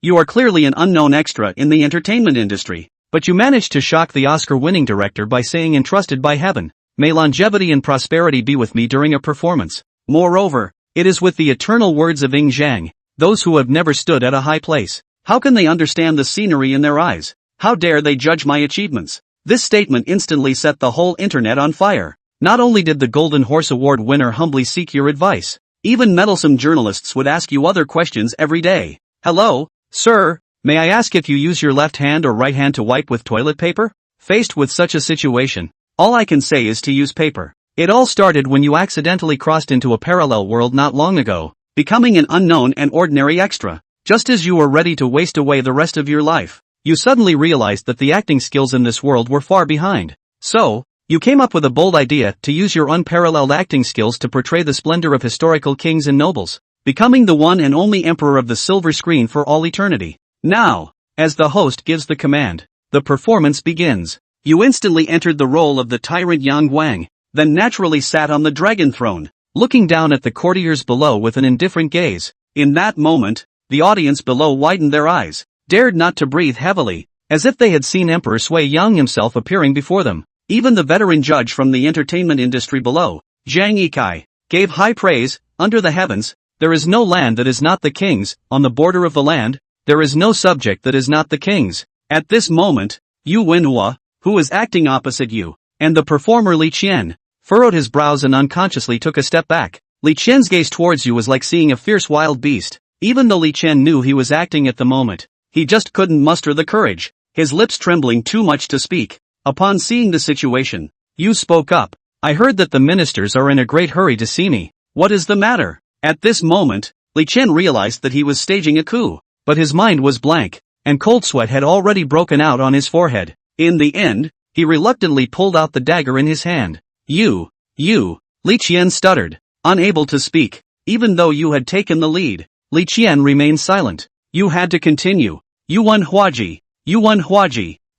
You are clearly an unknown extra in the entertainment industry, but you managed to shock the Oscar-winning director by saying entrusted by heaven, may longevity and prosperity be with me during a performance. Moreover, it is with the eternal words of Ing Zhang, those who have never stood at a high place. How can they understand the scenery in their eyes? How dare they judge my achievements? This statement instantly set the whole internet on fire. Not only did the Golden Horse Award winner humbly seek your advice, even meddlesome journalists would ask you other questions every day. Hello, sir, may I ask if you use your left hand or right hand to wipe with toilet paper? Faced with such a situation, all I can say is to use paper. It all started when you accidentally crossed into a parallel world not long ago, becoming an unknown and ordinary extra. Just as you were ready to waste away the rest of your life, you suddenly realized that the acting skills in this world were far behind. So, you came up with a bold idea to use your unparalleled acting skills to portray the splendor of historical kings and nobles, becoming the one and only emperor of the silver screen for all eternity. Now, as the host gives the command, the performance begins. You instantly entered the role of the tyrant Yang Guang, then naturally sat on the dragon throne, looking down at the courtiers below with an indifferent gaze. In that moment, the audience below widened their eyes, dared not to breathe heavily, as if they had seen Emperor Sui Yang himself appearing before them. Even the veteran judge from the entertainment industry below, Zhang Yikai, gave high praise. Under the heavens, there is no land that is not the king's. On the border of the land, there is no subject that is not the king's. At this moment, Yu Wenhua, who was acting opposite you, and the performer Li Qian, furrowed his brows and unconsciously took a step back. Li Qian's gaze towards you was like seeing a fierce wild beast. Even though Li Qian knew he was acting at the moment, he just couldn't muster the courage, his lips trembling too much to speak. Upon seeing the situation, Yu spoke up. I heard that the ministers are in a great hurry to see me. What is the matter? At this moment, Li Qian realized that he was staging a coup, but his mind was blank, and cold sweat had already broken out on his forehead. In the end, he reluctantly pulled out the dagger in his hand. You, Li Qian stuttered, unable to speak. Even though Yu had taken the lead, Li Qian remained silent. Yu had to continue. Yuan Huaji,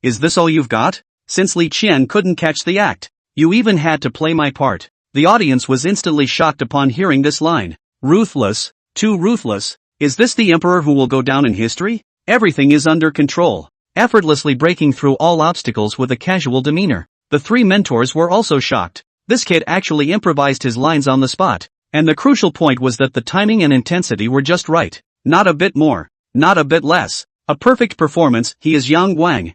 is this all you've got? Since Li Qian couldn't catch the act, you even had to play my part. The audience was instantly shocked upon hearing this line. Ruthless, too ruthless, is this the emperor who will go down in history? Everything is under control, effortlessly breaking through all obstacles with a casual demeanor. The three mentors were also shocked. This kid actually improvised his lines on the spot, and the crucial point was that the timing and intensity were just right. Not a bit more, not a bit less. A perfect performance. He is Yang Guang.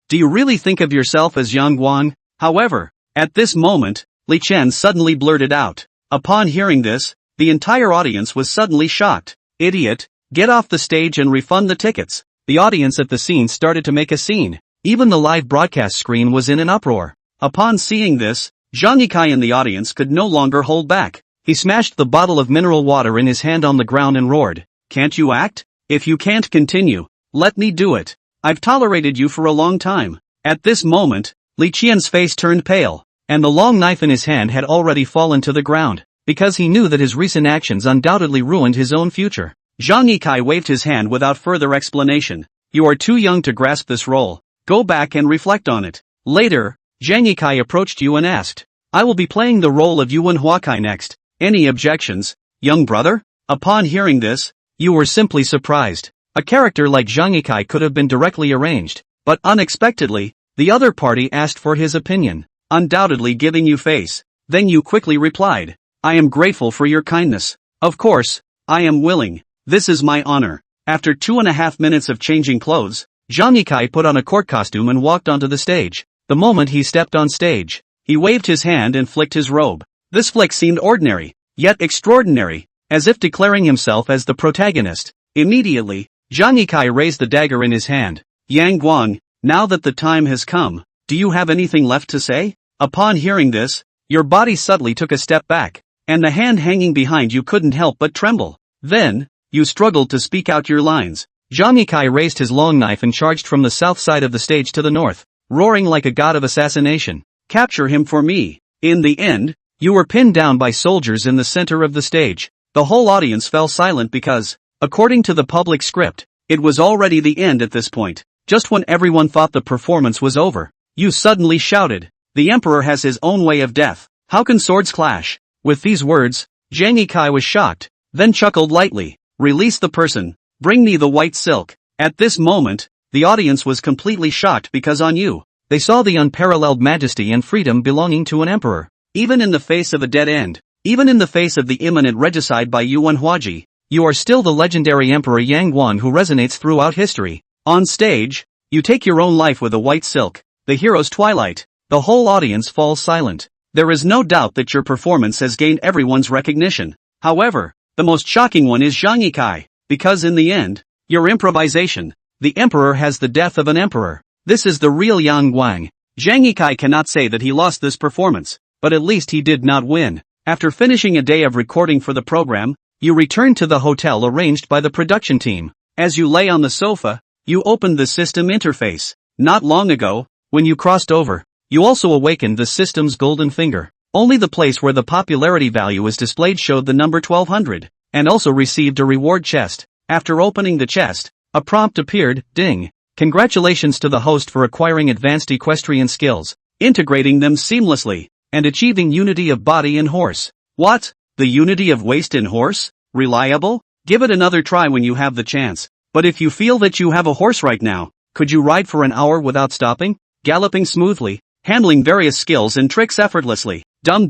Do you really think of yourself as Yang Guang? However, at this moment, Li Qian suddenly blurted out. Upon hearing this, the entire audience was suddenly shocked. Idiot, get off the stage and refund the tickets. The audience at the scene started to make a scene. Even the live broadcast screen was in an uproar. Upon seeing this, Zhang Yikai in the audience could no longer hold back. He smashed the bottle of mineral water in his hand on the ground and roared. Can't you act? If you can't continue, let me do it. I've tolerated you for a long time. At this moment, Li Qian's face turned pale, and the long knife in his hand had already fallen to the ground, because he knew that his recent actions undoubtedly ruined his own future. Zhang Yikai waved his hand without further explanation. You are too young to grasp this role. Go back and reflect on it. Later, Zhang Yikai approached you and asked, I will be playing the role of Yuan Huakai next. Any objections, young brother? Upon hearing this, you were simply surprised. A character like Zhang Yikai could have been directly arranged, but unexpectedly, the other party asked for his opinion, undoubtedly giving you face. Then you quickly replied, I am grateful for your kindness. Of course, I am willing. This is my honor. After 2.5 minutes of changing clothes, Zhang Yikai put on a court costume and walked onto the stage. The moment he stepped on stage, he waved his hand and flicked his robe. This flick seemed ordinary, yet extraordinary, as if declaring himself as the protagonist. Immediately, Zhang Yikai raised the dagger in his hand. Yang Guang, now that the time has come, do you have anything left to say? Upon hearing this, your body suddenly took a step back, and the hand hanging behind you couldn't help but tremble. Then, you struggled to speak out your lines. Zhang Yikai raised his long knife and charged from the south side of the stage to the north, roaring like a god of assassination. Capture him for me. In the end, you were pinned down by soldiers in the center of the stage. The whole audience fell silent because, according to the public script, it was already the end at this point. Just when everyone thought the performance was over, you suddenly shouted, the emperor has his own way of death. How can swords clash? With these words, Zhang Yikai was shocked, then chuckled lightly. Release the person. Bring me the white silk. At this moment, the audience was completely shocked because on you, they saw the unparalleled majesty and freedom belonging to an emperor. Even in the face of a dead end, even in the face of the imminent regicide by Yuan Huaji, you are still the legendary Emperor Yang Guan who resonates throughout history. On stage, you take your own life with a white silk, the hero's twilight. The whole audience falls silent. There is no doubt that your performance has gained everyone's recognition. However, the most shocking one is Zhang Yikai, because in the end, your improvisation, the emperor has the death of an emperor. This is the real Yang Guang. Zhang Yikai cannot say that he lost this performance, but at least he did not win. After finishing a day of recording for the program, you return to the hotel arranged by the production team. As you lay on the sofa, you opened the system interface. Not long ago, when you crossed over, you also awakened the system's golden finger. Only the place where the popularity value is displayed showed the number 1200, and also received a reward chest. After opening the chest, a prompt appeared, ding. Congratulations to the host for acquiring advanced equestrian skills, integrating them seamlessly, and achieving unity of body and horse. What? The unity of waist and horse? Reliable? Give it another try when you have the chance. But if you feel that you have a horse right now, could you ride for an hour without stopping? Galloping smoothly, handling various skills and tricks effortlessly. Dum.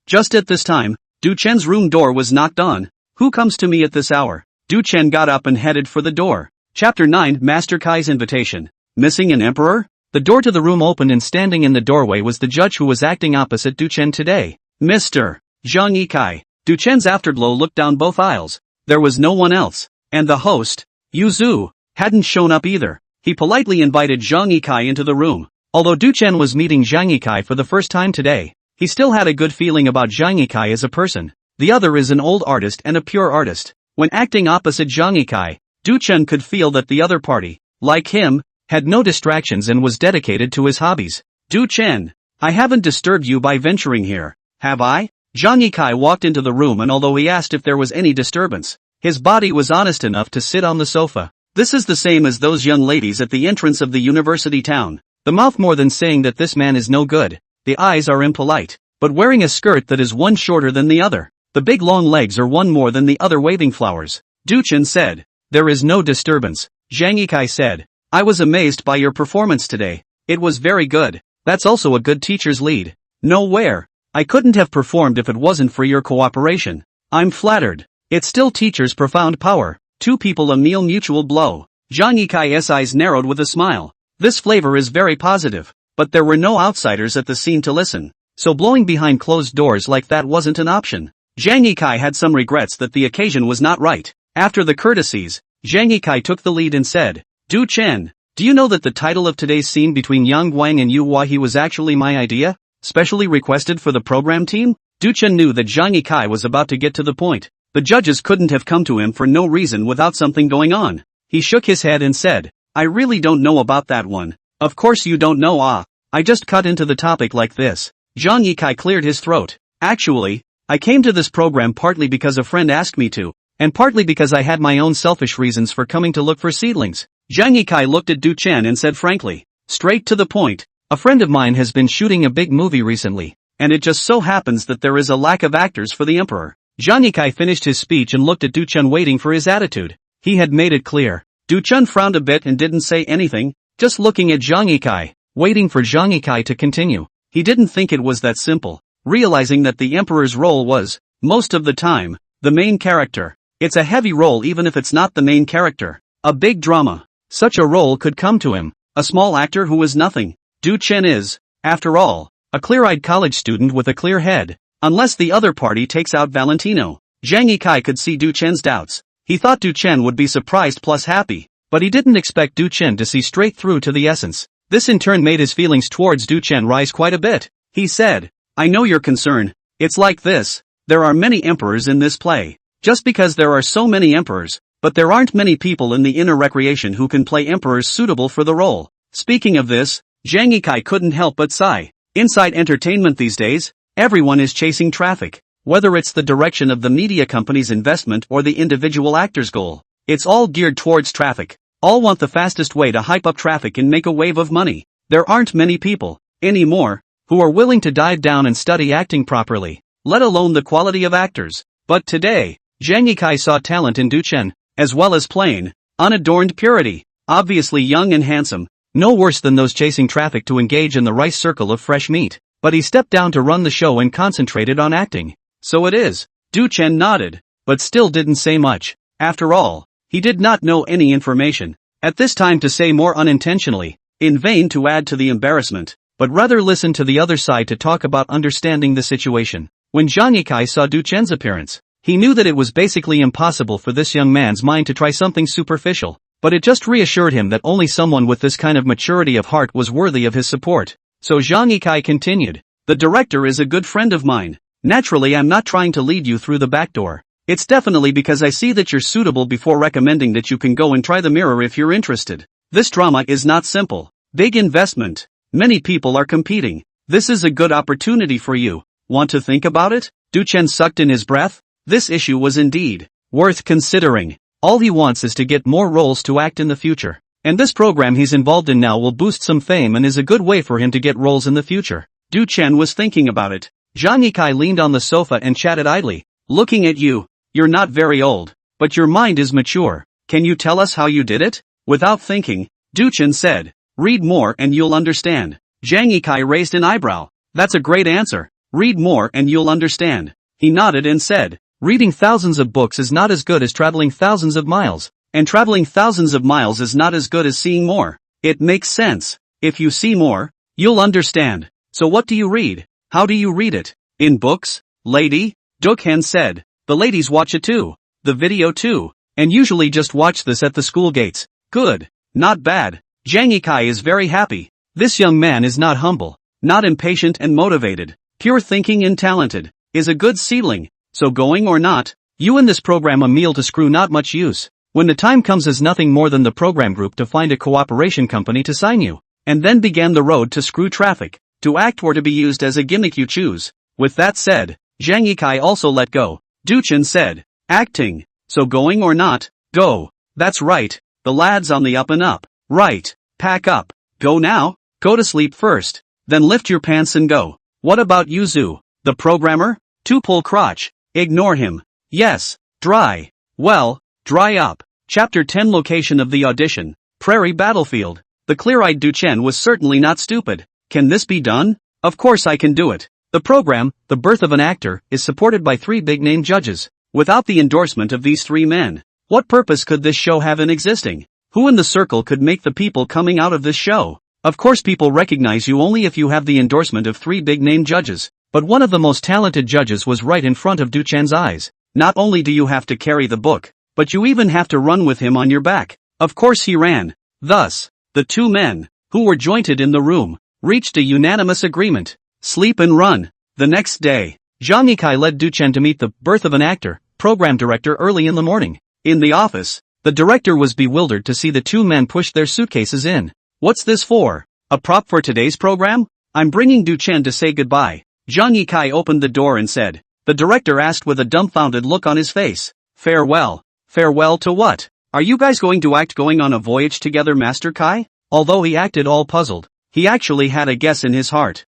Just at this time, Du Chen's room door was knocked on. Who comes to me at this hour? Du Chen got up and headed for the door. Chapter 9 Master Kai's Invitation. Missing an emperor? The door to the room opened and standing in the doorway was the judge who was acting opposite Du Chen today. Mr. Zhang Yikai. Du Chen's afterglow looked down both aisles. There was no one else. And the host, Yu Zhu, hadn't shown up either. He politely invited Zhang Yikai into the room. Although Du Chen was meeting Zhang Yikai for the first time today, he still had a good feeling about Zhang Yikai as a person. The other is an old artist and a pure artist. When acting opposite Zhang Yikai, Du Chen could feel that the other party, like him, had no distractions and was dedicated to his hobbies. Du Chen, I haven't disturbed you by venturing here, have I? Zhang Yikai walked into the room and although he asked if there was any disturbance, his body was honest enough to sit on the sofa. This is the same as those young ladies at the entrance of the university town. The mouth more than saying that this man is no good. The eyes are impolite, but wearing a skirt that is one shorter than the other. The big long legs are one more than the other waving flowers. Du Chen said, there is no disturbance. Zhang Yikai said, I was amazed by your performance today. It was very good. That's also a good teacher's lead. Nowhere. I couldn't have performed if it wasn't for your cooperation. I'm flattered. It's still teacher's profound power. Two people a meal mutual blow. Zhang Yikai's eyes narrowed with a smile. This flavor is very positive. But there were no outsiders at the scene to listen. So blowing behind closed doors like that wasn't an option. Zhang Yikai had some regrets that the occasion was not right. After the courtesies, Zhang Yikai took the lead and said, Du Chen, do you know that the title of today's scene between Yang Guang and Yu Huahe was actually my idea? Specially requested for the program team? Du Chen knew that Zhang Yikai was about to get to the point. The judges couldn't have come to him for no reason without something going on. He shook his head and said, I really don't know about that one. Of course you don't know I just cut into the topic like this. Zhang Yikai cleared his throat. Actually, I came to this program partly because a friend asked me to, and partly because I had my own selfish reasons for coming to look for seedlings. Zhang Yikai looked at Du Chen and said frankly, straight to the point, a friend of mine has been shooting a big movie recently, and it just so happens that there is a lack of actors for the emperor. Zhang Yikai finished his speech and looked at Du Chen waiting for his attitude. He had made it clear. Du Chen frowned a bit and didn't say anything, just looking at Zhang Yikai, waiting for Zhang Yikai to continue. He didn't think it was that simple, realizing that the emperor's role was, most of the time, the main character. It's a heavy role even if it's not the main character. A big drama. Such a role could come to him. A small actor who is nothing. Du Chen is, after all, a clear-eyed college student with a clear head. Unless the other party takes out Valentino. Zhang Yikai could see Du Chen's doubts. He thought Du Chen would be surprised plus happy, but he didn't expect Du Chen to see straight through to the essence. This in turn made his feelings towards Du Chen rise quite a bit. He said, I know your concern. It's like this. There are many emperors in this play. Just because there are so many emperors, but there aren't many people in the inner recreation who can play emperors suitable for the role. Speaking of this, Zhang Yikai couldn't help but sigh. Inside entertainment these days, everyone is chasing traffic. Whether it's the direction of the media company's investment or the individual actor's goal, it's all geared towards traffic. All want the fastest way to hype up traffic and make a wave of money. There aren't many people, anymore, who are willing to dive down and study acting properly, let alone the quality of actors. But today, Zhang Yikai saw talent in Du Chen. as well as plain, unadorned purity. Obviously young and handsome, no worse than those chasing traffic to engage in the rice circle of fresh meat. But he stepped down to run the show and concentrated on acting. So it is. Du Chen nodded, but still didn't say much. After all, he did not know any information. At this time to say more unintentionally, in vain to add to the embarrassment, but rather listen to the other side to talk about understanding the situation. When Zhang Yikai saw Du Chen's appearance, he knew that it was basically impossible for this young man's mind to try something superficial, but it just reassured him that only someone with this kind of maturity of heart was worthy of his support. So Zhang Yikai continued, "The director is a good friend of mine. Naturally I'm not trying to lead you through the back door. It's definitely because I see that you're suitable before recommending that you can go and try the mirror if you're interested. This drama is not simple. Big investment. Many people are competing. This is a good opportunity for you. Want to think about it?" Du Chen sucked in his breath. This issue was indeed worth considering. All he wants is to get more roles to act in the future. And this program he's involved in now will boost some fame and is a good way for him to get roles in the future. Du Chen was thinking about it. Zhang Yikai leaned on the sofa and chatted idly. "Looking at you, you're not very old, but your mind is mature. Can you tell us how you did it?" Without thinking, Du Chen said, "Read more and you'll understand." Zhang Yikai raised an eyebrow. "That's a great answer. Read more and you'll understand." He nodded and said, "Reading thousands of books is not as good as traveling thousands of miles. And traveling thousands of miles is not as good as seeing more. It makes sense. If you see more, you'll understand. So what do you read? How do you read it? In books, lady?" Dukhan said. "The ladies watch it too. The video too. And usually just watch this at the school gates." "Good. Not bad." Zhang Yikai is very happy. This young man is not humble, not impatient and motivated, pure thinking and talented, is a good seedling. So going or not, you in this program a meal to screw not much use. When the time comes is nothing more than the program group to find a cooperation company to sign you. And then began the road to screw traffic, to act or to be used as a gimmick you choose. With that said, Zhang Yikai also let go. Du Chen said, "Acting. So going or not, go." "That's right. The lad's on the up and up." "Right. Pack up. Go now. Go to sleep first. Then lift your pants and go." "What about Yuzu, the programmer?" "To pull crotch. Ignore him." "Yes. Dry. Well, dry up." Chapter 10 Location of the audition. Prairie battlefield. The clear-eyed Du Chen was certainly not stupid. Can this be done? Of course I can do it. The program, The Birth of an Actor, is supported by 3 big-name judges. Without the endorsement of these 3 men, what purpose could this show have in existing? Who in the circle could make the people coming out of this show? Of course people recognize you only if you have the endorsement of 3 big-name judges. But one of the most talented judges was right in front of Du Chen's eyes. Not only do you have to carry the book, but you even have to run with him on your back. Of course he ran. Thus, the 2 men, who were jointed in the room, reached a unanimous agreement. Sleep and run. The next day, Zhang Yikai led Du Chen to meet the Birth of an Actor program director early in the morning. In the office, the director was bewildered to see the 2 men push their suitcases in. "What's this for? A prop for today's program?" "I'm bringing Du Chen to say goodbye." Zhang Yikai opened the door and said. The director asked with a dumbfounded look on his face. "Farewell. Farewell to what? Are you guys going to act going on a voyage together, Master Kai?" Although he acted all puzzled, he actually had a guess in his heart.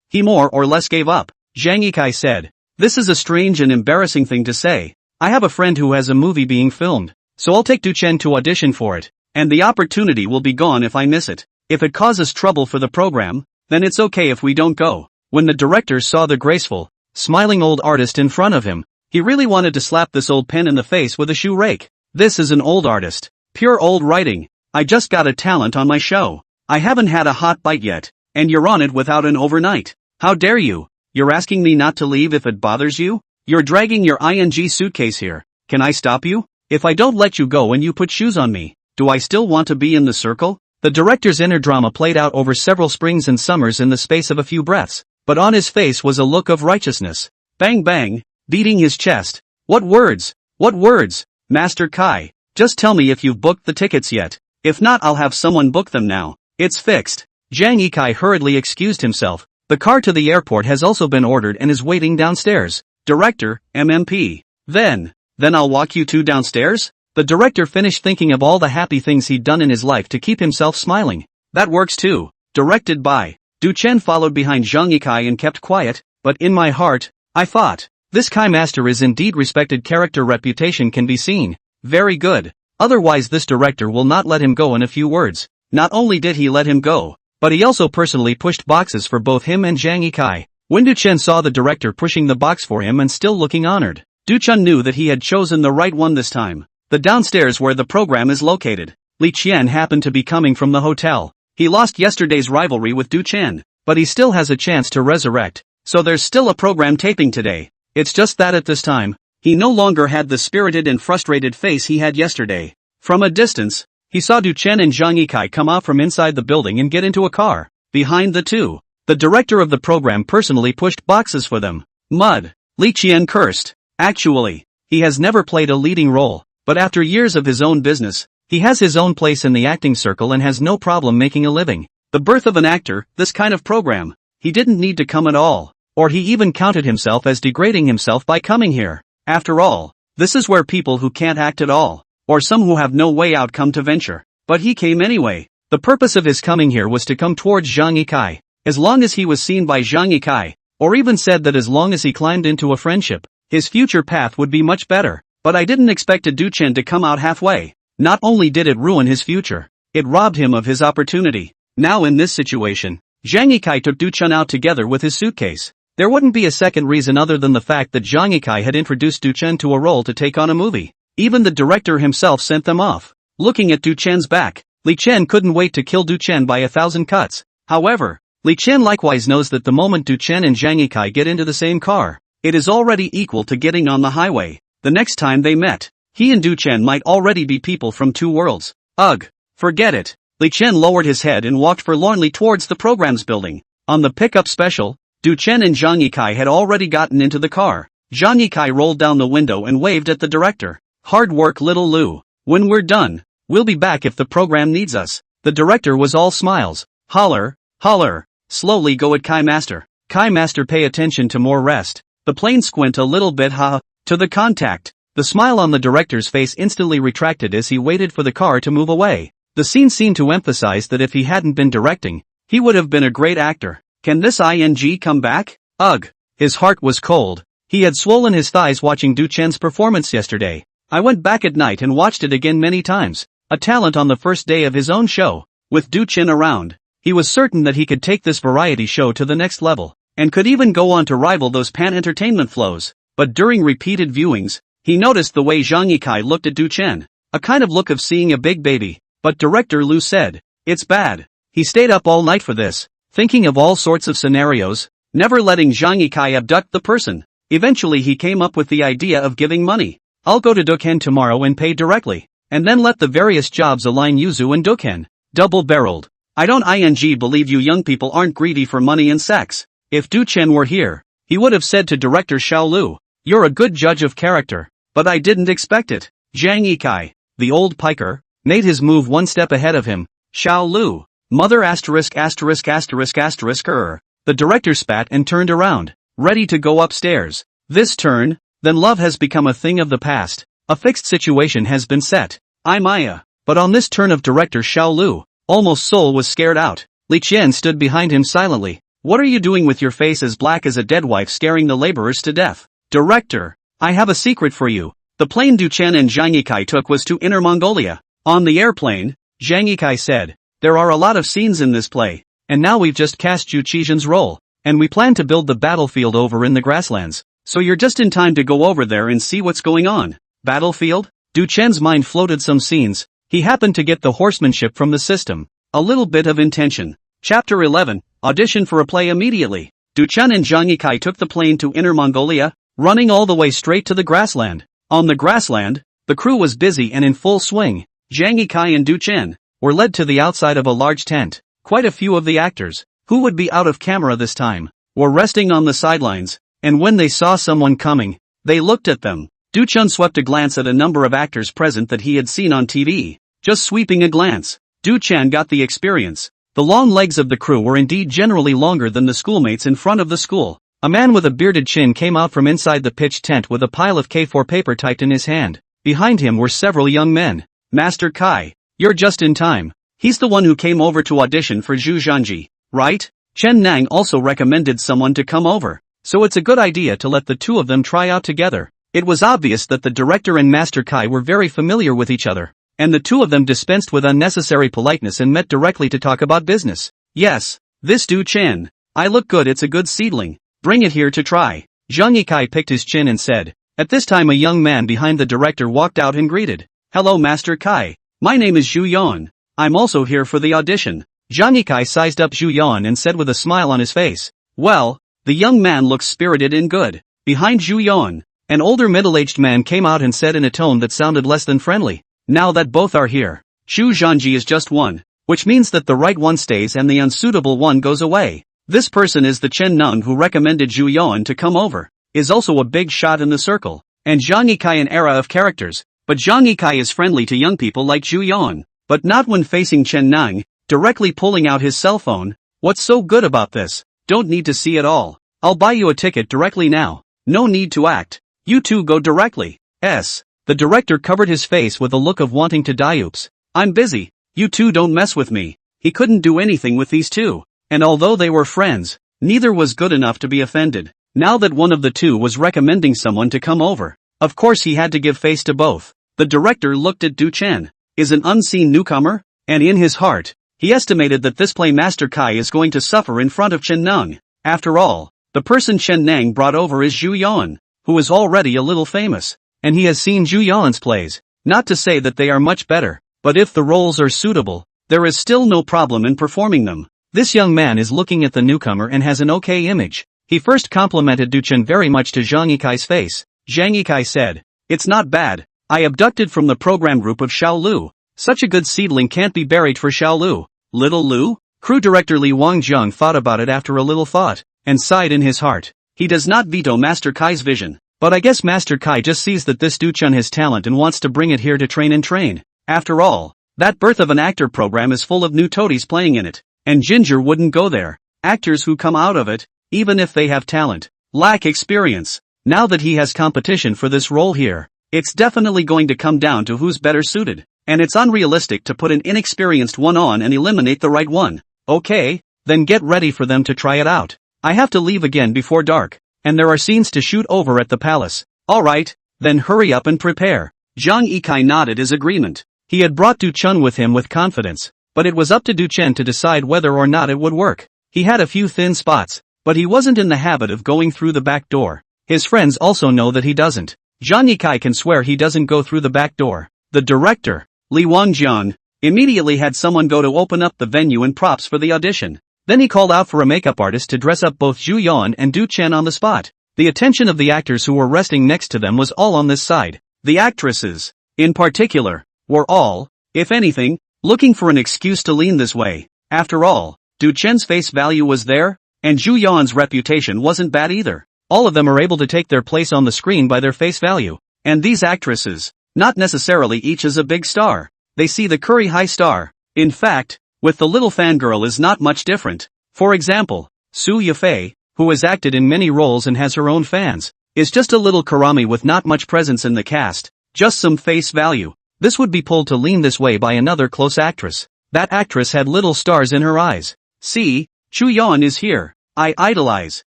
He more or less gave up. Zhang Yikai said, "This is a strange and embarrassing thing to say. I have a friend who has a movie being filmed, so I'll take Du Chen to audition for it, and the opportunity will be gone if I miss it. If it causes trouble for the program, then it's okay if we don't go." When the director saw the graceful, smiling old artist in front of him, he really wanted to slap this old pen in the face with a shoe rake. This is an old artist. Pure old writing. I just got a talent on my show. I haven't had a hot bite yet, and you're on it without an overnight. How dare you? You're asking me not to leave if it bothers you? You're dragging your ing suitcase here. Can I stop you? If I don't let you go and you put shoes on me, do I still want to be in the circle? The director's inner drama played out over several springs and summers in the space of a few breaths, but on his face was a look of righteousness. Bang bang, beating his chest. What words? What words? Master Kai, just tell me if you've booked the tickets yet. If not, I'll have someone book them now. It's fixed. Zhang Yikai hurriedly excused himself. The car to the airport has also been ordered and is waiting downstairs. Director, MMP. Then I'll walk you 2 downstairs? The director finished thinking of all the happy things he'd done in his life to keep himself smiling. That works too. Directed by. Du Chen followed behind Zhang Yikai and kept quiet, but in my heart, I thought, this Kai master is indeed respected character, reputation can be seen. Very good. Otherwise this director will not let him go. In a few words, not only did he let him go, but he also personally pushed boxes for both him and Zhang Yikai. When Du Chen saw the director pushing the box for him and still looking honored, Du Chen knew that he had chosen the right one this time. The downstairs where the program is located. Li Qian happened to be coming from the hotel. He lost yesterday's rivalry with Du Chen, but he still has a chance to resurrect, so there's still a program taping today. It's just that at this time, he no longer had the spirited and frustrated face he had yesterday. From a distance, he saw Du Chen and Zhang Yikai come out from inside the building and get into a car. Behind the two, the director of the program personally pushed boxes for them. Mud. Li Qian cursed. Actually, he has never played a leading role, but after years of his own business, he has his own place in the acting circle and has no problem making a living. The birth of an actor, this kind of program, he didn't need to come at all, or he even counted himself as degrading himself by coming here. After all, this is where people who can't act at all, or some who have no way out come to venture. But he came anyway. The purpose of his coming here was to come towards Zhang Yikai. As long as he was seen by Zhang Yikai, or even said that as long as he climbed into a friendship, his future path would be much better. But I didn't expect Du Chen to come out halfway. Not only did it ruin his future, it robbed him of his opportunity. Now in this situation, Zhang Yikai took Du Chen out together with his suitcase. There wouldn't be a second reason other than the fact that Zhang Yikai had introduced Du Chen to a role to take on a movie. Even the director himself sent them off. Looking at Du Chen's back, Li Chen couldn't wait to kill Du Chen by 1,000 cuts. However, Li Chen likewise knows that the moment Du Chen and Zhang Yikai get into the same car, it is already equal to getting on the highway. The next time they met, he and Du Chen might already be people from two worlds. Ugh, forget it. Li Chen lowered his head and walked forlornly towards the program's building. On the pickup special, Du Chen and Zhang Yikai had already gotten into the car. Zhang Yikai rolled down the window and waved at the director. Hard work, little Lu. When we're done, we'll be back if the program needs us. The director was all smiles. Holler, holler. Slowly go at Kai Master. Kai Master, pay attention to more rest. The plane squint a little bit, ha. To the contact. The smile on the director's face instantly retracted as he waited for the car to move away. The scene seemed to emphasize that if he hadn't been directing, he would have been a great actor. Can this ing come back? Ugh. His heart was cold. He had swollen his thighs watching Du Chen's performance yesterday. I went back at night and watched it again many times. A talent on the first day of his own show. With Du Chen around, he was certain that he could take this variety show to the next level, and could even go on to rival those pan-entertainment flows. But during repeated viewings, he noticed the way Zhang Yikai looked at Du Chen. A kind of look of seeing a big baby. But director Lu said, it's bad. He stayed up all night for this, thinking of all sorts of scenarios, never letting Zhang Yikai abduct the person. Eventually he came up with the idea of giving money. I'll go to Dokkan tomorrow and pay directly, and then let the various jobs align Yuzu and Dokkan. Double-barreled. I don't believe you young people aren't greedy for money and sex. If Du Chen were here, he would have said to director Xiao Lu, you're a good judge of character, but I didn't expect it. Zhang Yikai, the old piker, made his move one step ahead of him. Xiao Lu, mother asterisk. The director spat and turned around, ready to go upstairs. This turn, then love has become a thing of the past. A fixed situation has been set. I'm Maya. But on this turn of director Xiao Lu, almost soul was scared out. Li Qian stood behind him silently. What are you doing with your face as black as a dead wife scaring the laborers to death? Director, I have a secret for you. The plane Du Chen and Zhang Yikai took was to Inner Mongolia. On the airplane, Zhang Yikai said, there are a lot of scenes in this play, and now we've just cast Zhu Qizhen's role, and we plan to build the battlefield over in the Grasslands, so you're just in time to go over there and see what's going on. Battlefield? Du Chen's mind floated some scenes. He happened to get the horsemanship from the system. A little bit of intention. Chapter 11, audition for a play immediately. Du Chen and Zhang Yikai took the plane to Inner Mongolia, running all the way straight to the Grassland. On the Grassland, the crew was busy and in full swing. Zhang Yikai and Du Chen were led to the outside of a large tent. Quite a few of the actors, who would be out of camera this time, were resting on the sidelines, and when they saw someone coming, they looked at them. Du Chen swept a glance at a number of actors present that he had seen on TV. Just sweeping a glance, Du Chen got the experience. The long legs of the crew were indeed generally longer than the schoolmates in front of the school. A man with a bearded chin came out from inside the pitched tent with a pile of K4 paper typed in his hand. Behind him were several young men. Master Kai, you're just in time. He's the one who came over to audition for Zhu Zhanji, right? Chen Nang also recommended someone to come over, so it's a good idea to let the two of them try out together. It was obvious that the director and Master Kai were very familiar with each other, and the two of them dispensed with unnecessary politeness and met directly to talk about business. Yes, this Du Chen. I look good, it's a good seedling. Bring it here to try. Zhang Yikai picked his chin and said. At this time a young man behind the director walked out and greeted. Hello Master Kai. My name is Zhu Yan. I'm also here for the audition. Zhang Yikai sized up Zhu Yan and said with a smile on his face. Well, the young man looks spirited and good. Behind Zhu Yan, an older middle-aged man came out and said in a tone that sounded less than friendly. Now that both are here, Chu Zhanji is just one, which means that the right one stays and the unsuitable one goes away. This person is the Chen Nung who recommended Zhu Yan to come over, is also a big shot in the circle, and Zhang Yikai an era of characters, but Zhang Yikai is friendly to young people like Zhu Yan, but not when facing Chen Nung, directly pulling out his cell phone. What's so good about this? Don't need to see it all. I'll buy you a ticket directly now. No need to act. You two go directly. The director covered his face with a look of wanting to die. Oops. I'm busy. You two don't mess with me. He couldn't do anything with these two. And although they were friends, neither was good enough to be offended. Now that one of the two was recommending someone to come over, of course he had to give face to both. The director looked at Du Chen. Is an unseen newcomer? And in his heart, he estimated that this play Master Kai is going to suffer in front of Chen Nung. After all, the person Chen Nang brought over is Zhu Yan, who is already a little famous. And he has seen Zhu Yan's plays. Not to say that they are much better, but if the roles are suitable, there is still no problem in performing them. This young man is looking at the newcomer and has an okay image. He first complimented Du Chen very much to Zhang Yikai's face. Zhang Yikai said, it's not bad. I abducted from the program group of Xiao Lu. Such a good seedling can't be buried for Xiao Lu. Little Lu? Crew director Li Wangjiang thought about it after a little thought, and sighed in his heart. He does not veto Master Kai's vision. But I guess Master Kai just sees that this Du Chen has talent and wants to bring it here to train and train. After all, that Birth of an Actor program is full of new toadies playing in it. And Ginger wouldn't go there. Actors who come out of it, even if they have talent, lack experience. Now that he has competition for this role here, it's definitely going to come down to who's better suited. And it's unrealistic to put an inexperienced one on and eliminate the right one. Okay, then get ready for them to try it out. I have to leave again before dark. And there are scenes to shoot over at the palace. Alright, then hurry up and prepare. Zhang Yikai nodded his agreement. He had brought Du Chen with him with confidence, but it was up to Du Chen to decide whether or not it would work. He had a few thin spots, but he wasn't in the habit of going through the back door. His friends also know that he doesn't. Zhang Yikai can swear he doesn't go through the back door. The director, Li Wangjiang, immediately had someone go to open up the venue and props for the audition. Then he called out for a makeup artist to dress up both Zhu Yan and Du Chen on the spot. The attention of the actors who were resting next to them was all on this side. The actresses, in particular, were all, if anything, looking for an excuse to lean this way. After all, Du Chen's face value was there, and Zhu Yan's reputation wasn't bad either. All of them are able to take their place on the screen by their face value. And these actresses, not necessarily each is a big star. They see the Curry High star. In fact, with the little fangirl is not much different. For example, Su Yifei, who has acted in many roles and has her own fans, is just a little karami with not much presence in the cast, just some face value. This would be pulled to lean this way by another close actress. That actress had little stars in her eyes. See, Chu Yan is here. I idolize.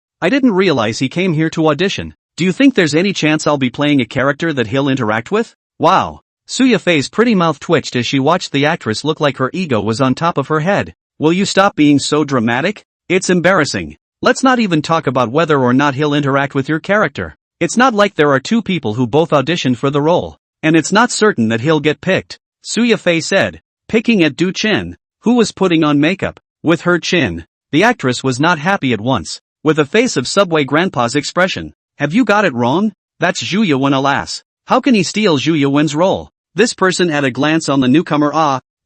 I didn't realize he came here to audition. Do you think there's any chance I'll be playing a character that he'll interact with? Wow. Su Yifei's pretty mouth twitched as she watched the actress look like her ego was on top of her head. Will you stop being so dramatic? It's embarrassing. Let's not even talk about whether or not he'll interact with your character. It's not like there are two people who both auditioned for the role. And it's not certain that he'll get picked. Su Yifei said, picking at Du Chen, who was putting on makeup. With her chin, the actress was not happy at once. With a face of Subway Grandpa's expression. Have you got it wrong? That's Zhu Yuwen, alas. How can he steal Zhu Yuwen's role? This person at a glance on the newcomer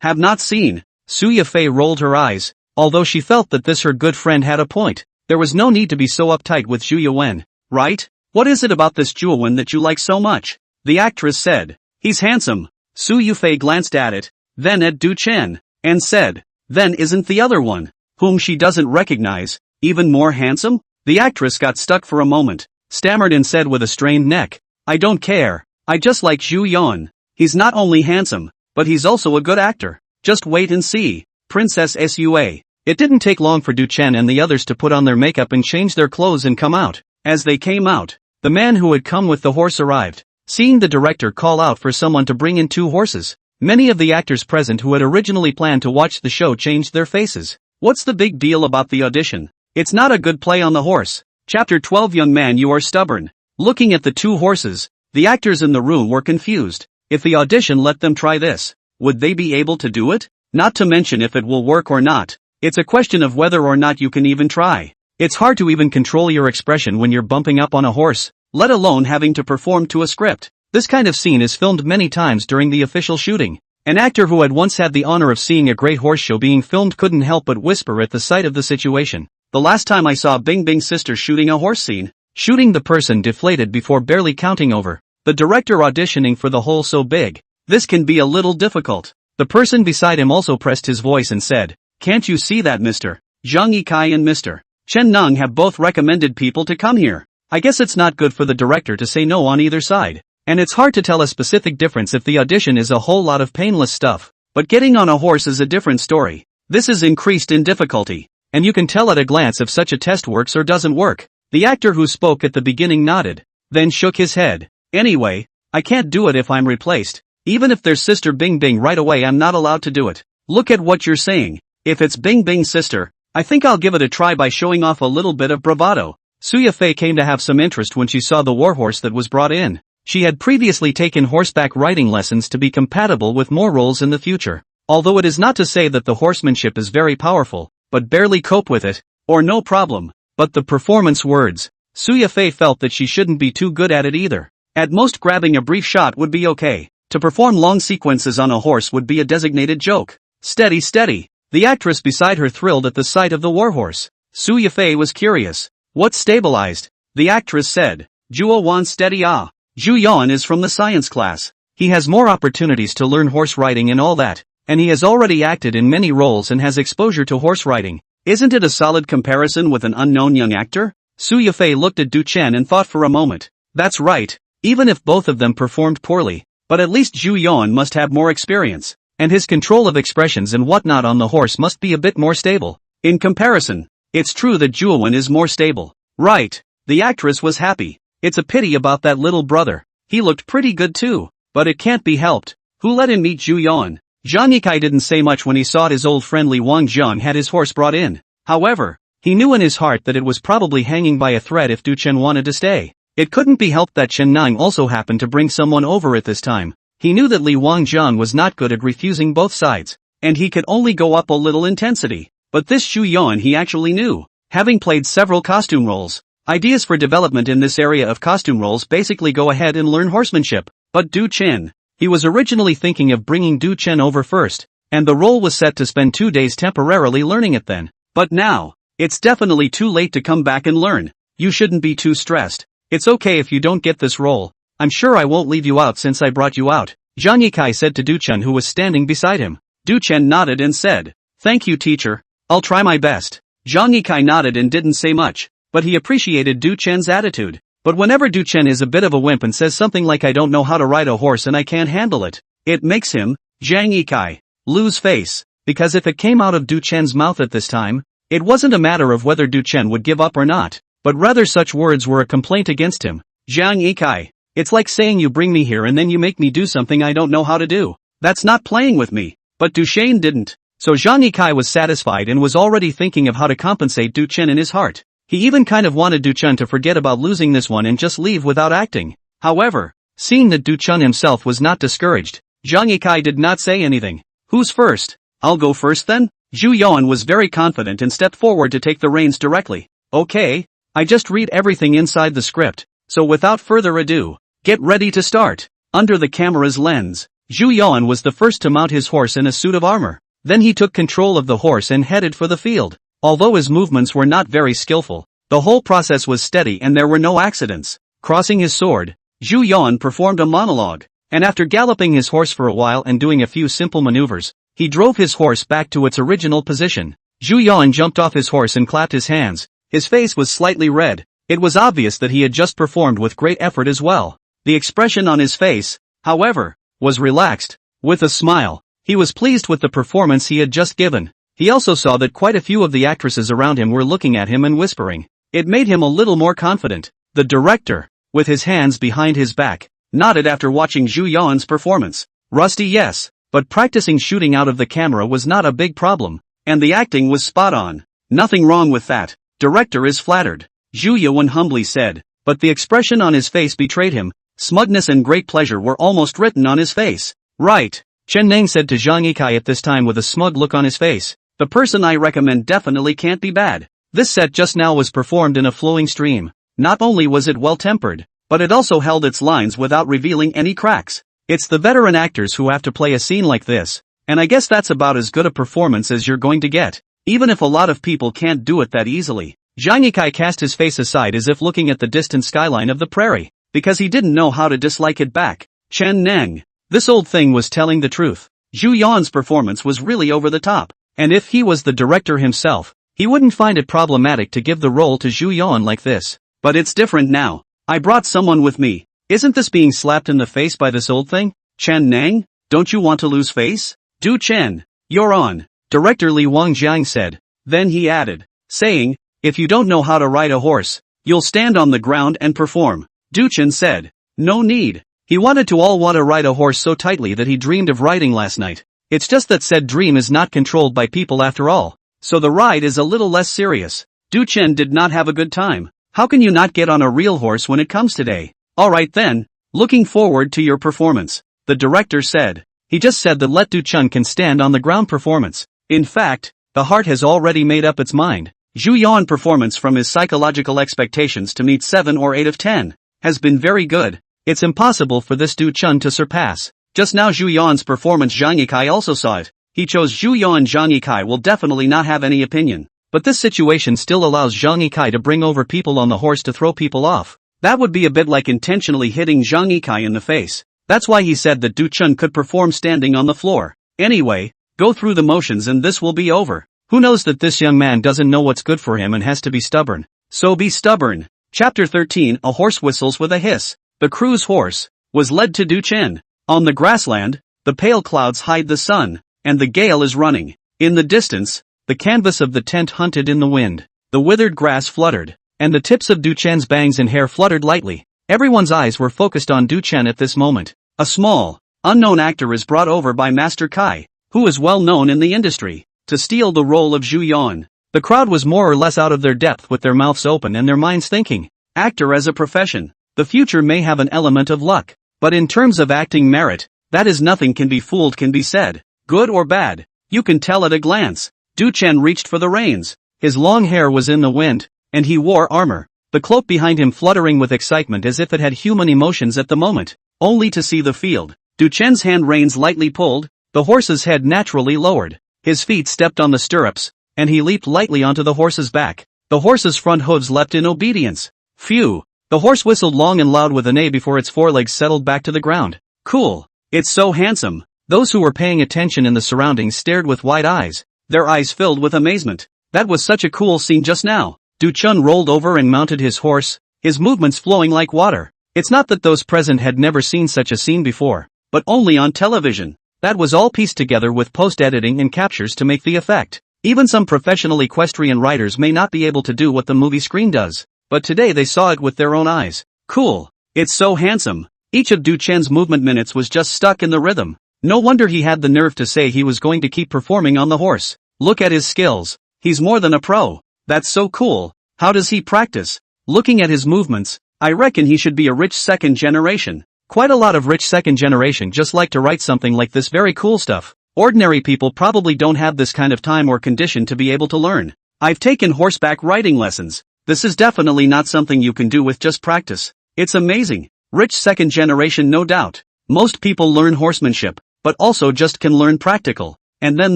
have not seen. Su Yifei rolled her eyes, although she felt that this her good friend had a point. There was no need to be so uptight with Zhu Yuwen, right? What is it about this Zhu Yuwen that you like so much? The actress said. He's handsome. Su Yifei glanced at it, then at Du Chen, and said, then isn't the other one, whom she doesn't recognize, even more handsome? The actress got stuck for a moment, stammered and said with a strained neck, I don't care, I just like Zhu Yuwen. He's not only handsome, but he's also a good actor. Just wait and see. Princess Sua. It didn't take long for Du Chen and the others to put on their makeup and change their clothes and come out. As they came out, The man who had come with the horse arrived. Seeing the director call out for someone to bring in 2 horses, many of the actors present who had originally planned to watch the show changed their faces. What's the big deal about the audition? It's not a good play on the horse. Chapter 12. Young man, you are stubborn. Looking at the 2 horses, the actors in the room were confused. If the audition let them try this, would they be able to do it? Not to mention if it will work or not. It's a question of whether or not you can even try. It's hard to even control your expression when you're bumping up on a horse, let alone having to perform to a script. This kind of scene is filmed many times during the official shooting. An actor who had once had the honor of seeing a great horse show being filmed couldn't help but whisper at the sight of the situation. The last time I saw Bing Bing's sister shooting a horse scene, shooting the person deflated before barely counting over. The director auditioning for the hole so big. This can be a little difficult. The person beside him also pressed his voice and said, "Can't you see that Mr. Zhang Yikai and Mr. Chen Neng have both recommended people to come here." I guess it's not good for the director to say no on either side. And it's hard to tell a specific difference if the audition is a whole lot of painless stuff. But getting on a horse is a different story. This is increased in difficulty. And you can tell at a glance if such a test works or doesn't work. The actor who spoke at the beginning nodded, then shook his head. "Anyway, I can't do it if I'm replaced. Even if there's Sister Bing Bing right away, I'm not allowed to do it. Look at what you're saying. If it's Bing Bing's sister, I think I'll give it a try by showing off a little bit of bravado." Suya Fei came to have some interest when she saw the warhorse that was brought in. She had previously taken horseback riding lessons to be compatible with more roles in the future. Although it is not to say that the horsemanship is very powerful, but barely cope with it, or no problem. But the performance words. Suya Fei felt that she shouldn't be too good at it either. At most grabbing a brief shot would be okay. To perform long sequences on a horse would be a designated joke. Steady, steady. The actress beside her thrilled at the sight of the warhorse. Suya Fei was curious. "What's stabilized?" The actress said. "Juo Wan steady ah. Zhu Yan is from the science class. He has more opportunities to learn horse riding and all that, and he has already acted in many roles and has exposure to horse riding. Isn't it a solid comparison with an unknown young actor?" Suya Fei looked at Du Chen and thought for a moment. That's right, even if both of them performed poorly, but at least Zhu Yan must have more experience, and his control of expressions and whatnot on the horse must be a bit more stable. In comparison, it's true that Juowen is more stable. Right. The actress was happy. It's a pity about that little brother. He looked pretty good too, but it can't be helped. Who let him meet Zhu Yan? Zhang Yikai didn't say much when he saw his old friend Li Wang Zhang had his horse brought in. However, he knew in his heart that it was probably hanging by a thread if Du Chen wanted to stay. It couldn't be helped that Chen Nang also happened to bring someone over at this time. He knew that Li Wang Zhang was not good at refusing both sides, and he could only go up a little intensity. But this Zhu Yan he actually knew, having played several costume roles. Ideas for development in this area of costume roles basically go ahead and learn horsemanship. But Du Chen, he was originally thinking of bringing Du Chen over first, and the role was set to spend 2 days temporarily learning it then. But now, it's definitely too late to come back and learn. You shouldn't be too stressed. It's okay if you don't get this role. I'm sure I won't leave you out since I brought you out, Zhang Yikai said to Du Chen who was standing beside him. Du Chen nodded and said, "Thank you teacher. I'll try my best." Zhang Yikai nodded and didn't say much, but he appreciated Du Chen's attitude. But whenever Du Chen is a bit of a wimp and says something like "I don't know how to ride a horse and I can't handle it," it makes him, Zhang Yikai, lose face. Because if it came out of Du Chen's mouth at this time, it wasn't a matter of whether Du Chen would give up or not, but rather such words were a complaint against him. Zhang Yikai, it's like saying you bring me here and then you make me do something I don't know how to do. That's not playing with me. But Du Chen didn't. So Zhang Yikai was satisfied and was already thinking of how to compensate Du Chen in his heart. He even kind of wanted Du Chen to forget about losing this one and just leave without acting. However, seeing that Du Chen himself was not discouraged, Zhang Yikai did not say anything. "Who's first?" "I'll go first then?" Zhu Yan was very confident and stepped forward to take the reins directly. "Okay, I just read everything inside the script, so without further ado, get ready to start." Under the camera's lens, Zhu Yan was the first to mount his horse in a suit of armor. Then he took control of the horse and headed for the field. Although his movements were not very skillful, the whole process was steady and there were no accidents. Crossing his sword, Zhu Yan performed a monologue, and after galloping his horse for a while and doing a few simple maneuvers, he drove his horse back to its original position. Zhu Yan jumped off his horse and clapped his hands. His face was slightly red. It was obvious that he had just performed with great effort as well. The expression on his face, however, was relaxed. With a smile, he was pleased with the performance he had just given. He also saw that quite a few of the actresses around him were looking at him and whispering. It made him a little more confident. The director, with his hands behind his back, nodded after watching Zhu Yuan's performance. Rusty, yes, but practicing shooting out of the camera was not a big problem, and the acting was spot on. Nothing wrong with that. Director is flattered, Zhu Yuan humbly said, but the expression on his face betrayed him. Smugness and great pleasure were almost written on his face. Right, Chen Neng said to Zhang Yikai at this time with a smug look on his face. The person I recommend definitely can't be bad. This set just now was performed in a flowing stream. Not only was it well-tempered, but it also held its lines without revealing any cracks. It's the veteran actors who have to play a scene like this, and I guess that's about as good a performance as you're going to get, even if a lot of people can't do it that easily. Zhang Yikai cast his face aside as if looking at the distant skyline of the prairie, because he didn't know how to dislike it back. Chen Neng. This old thing was telling the truth. Zhu Yuan's performance was really over the top, and if he was the director himself, he wouldn't find it problematic to give the role to Zhu Yuan like this. But it's different now. I brought someone with me. Isn't this being slapped in the face by this old thing? Chen Neng, don't you want to lose face? Du Chen, you're on, Director Li Wangjiang said. Then he added, saying, if you don't know how to ride a horse, you'll stand on the ground and perform. Du Chen said, no need. He wanted to want to ride a horse so tightly that he dreamed of riding last night. It's just that said dream is not controlled by people after all, so the ride is a little less serious. Du Chen did not have a good time. How can you not get on a real horse when it comes today? Alright then, looking forward to your performance, the director said. He just said that let Du Chen can stand on the ground performance. In fact, the heart has already made up its mind. Zhu Yuan performance from his psychological expectations to meet 7 or 8 of 10 has been very good. It's impossible for this Du Chen to surpass. Just now Zhu Yuan's performance Zhang Yikai also saw it. He chose Zhu Yuan. Zhang Yikai will definitely not have any opinion. But this situation still allows Zhang Yikai to bring over people on the horse to throw people off. That would be a bit like intentionally hitting Zhang Yikai in the face. That's why he said that Du Chen could perform standing on the floor. Anyway, go through the motions and this will be over. Who knows that this young man doesn't know what's good for him and has to be stubborn. So be stubborn. Chapter 13. A horse whistles with a hiss. The crew's horse was led to Du Chen. On the grassland, the pale clouds hide the sun, and the gale is running. In the distance, the canvas of the tent hunted in the wind. The withered grass fluttered, and the tips of Du Chen's bangs and hair fluttered lightly. Everyone's eyes were focused on Du Chen at this moment. A small, unknown actor is brought over by Master Kai, who is well known in the industry, to steal the role of Zhu Yuan. The crowd was more or less out of their depth with their mouths open and their minds thinking. Actor as a profession. The future may have an element of luck, but in terms of acting merit, that is nothing can be fooled can be said. Good or bad, you can tell at a glance. Du Chen reached for the reins. His long hair was in the wind, and he wore armor, the cloak behind him fluttering with excitement as if it had human emotions at the moment, only to see the field. Du Chen's hand reins lightly pulled, the horse's head naturally lowered. His feet stepped on the stirrups, and he leaped lightly onto the horse's back. The horse's front hooves leapt in obedience. Phew! The horse whistled long and loud with a neigh before its forelegs settled back to the ground. Cool! It's so handsome! Those who were paying attention in the surroundings stared with wide eyes, their eyes filled with amazement. That was such a cool scene just now. Du Chen rolled over and mounted his horse, his movements flowing like water. It's not that those present had never seen such a scene before, but only on television. That was all pieced together with post-editing and captures to make the effect. Even some professional equestrian writers may not be able to do what the movie screen does, but today they saw it with their own eyes. Cool. It's so handsome. Each of Du Chen's movement minutes was just stuck in the rhythm. No wonder he had the nerve to say he was going to keep performing on the horse. Look at his skills. He's more than a pro. That's so cool. How does he practice? Looking at his movements, I reckon he should be a rich second generation. Quite a lot of rich second generation just like to write something like this very cool stuff. Ordinary people probably don't have this kind of time or condition to be able to learn. I've taken horseback riding lessons. This is definitely not something you can do with just practice. It's amazing. Rich second generation no doubt. Most people learn horsemanship, but also just can learn practical, and then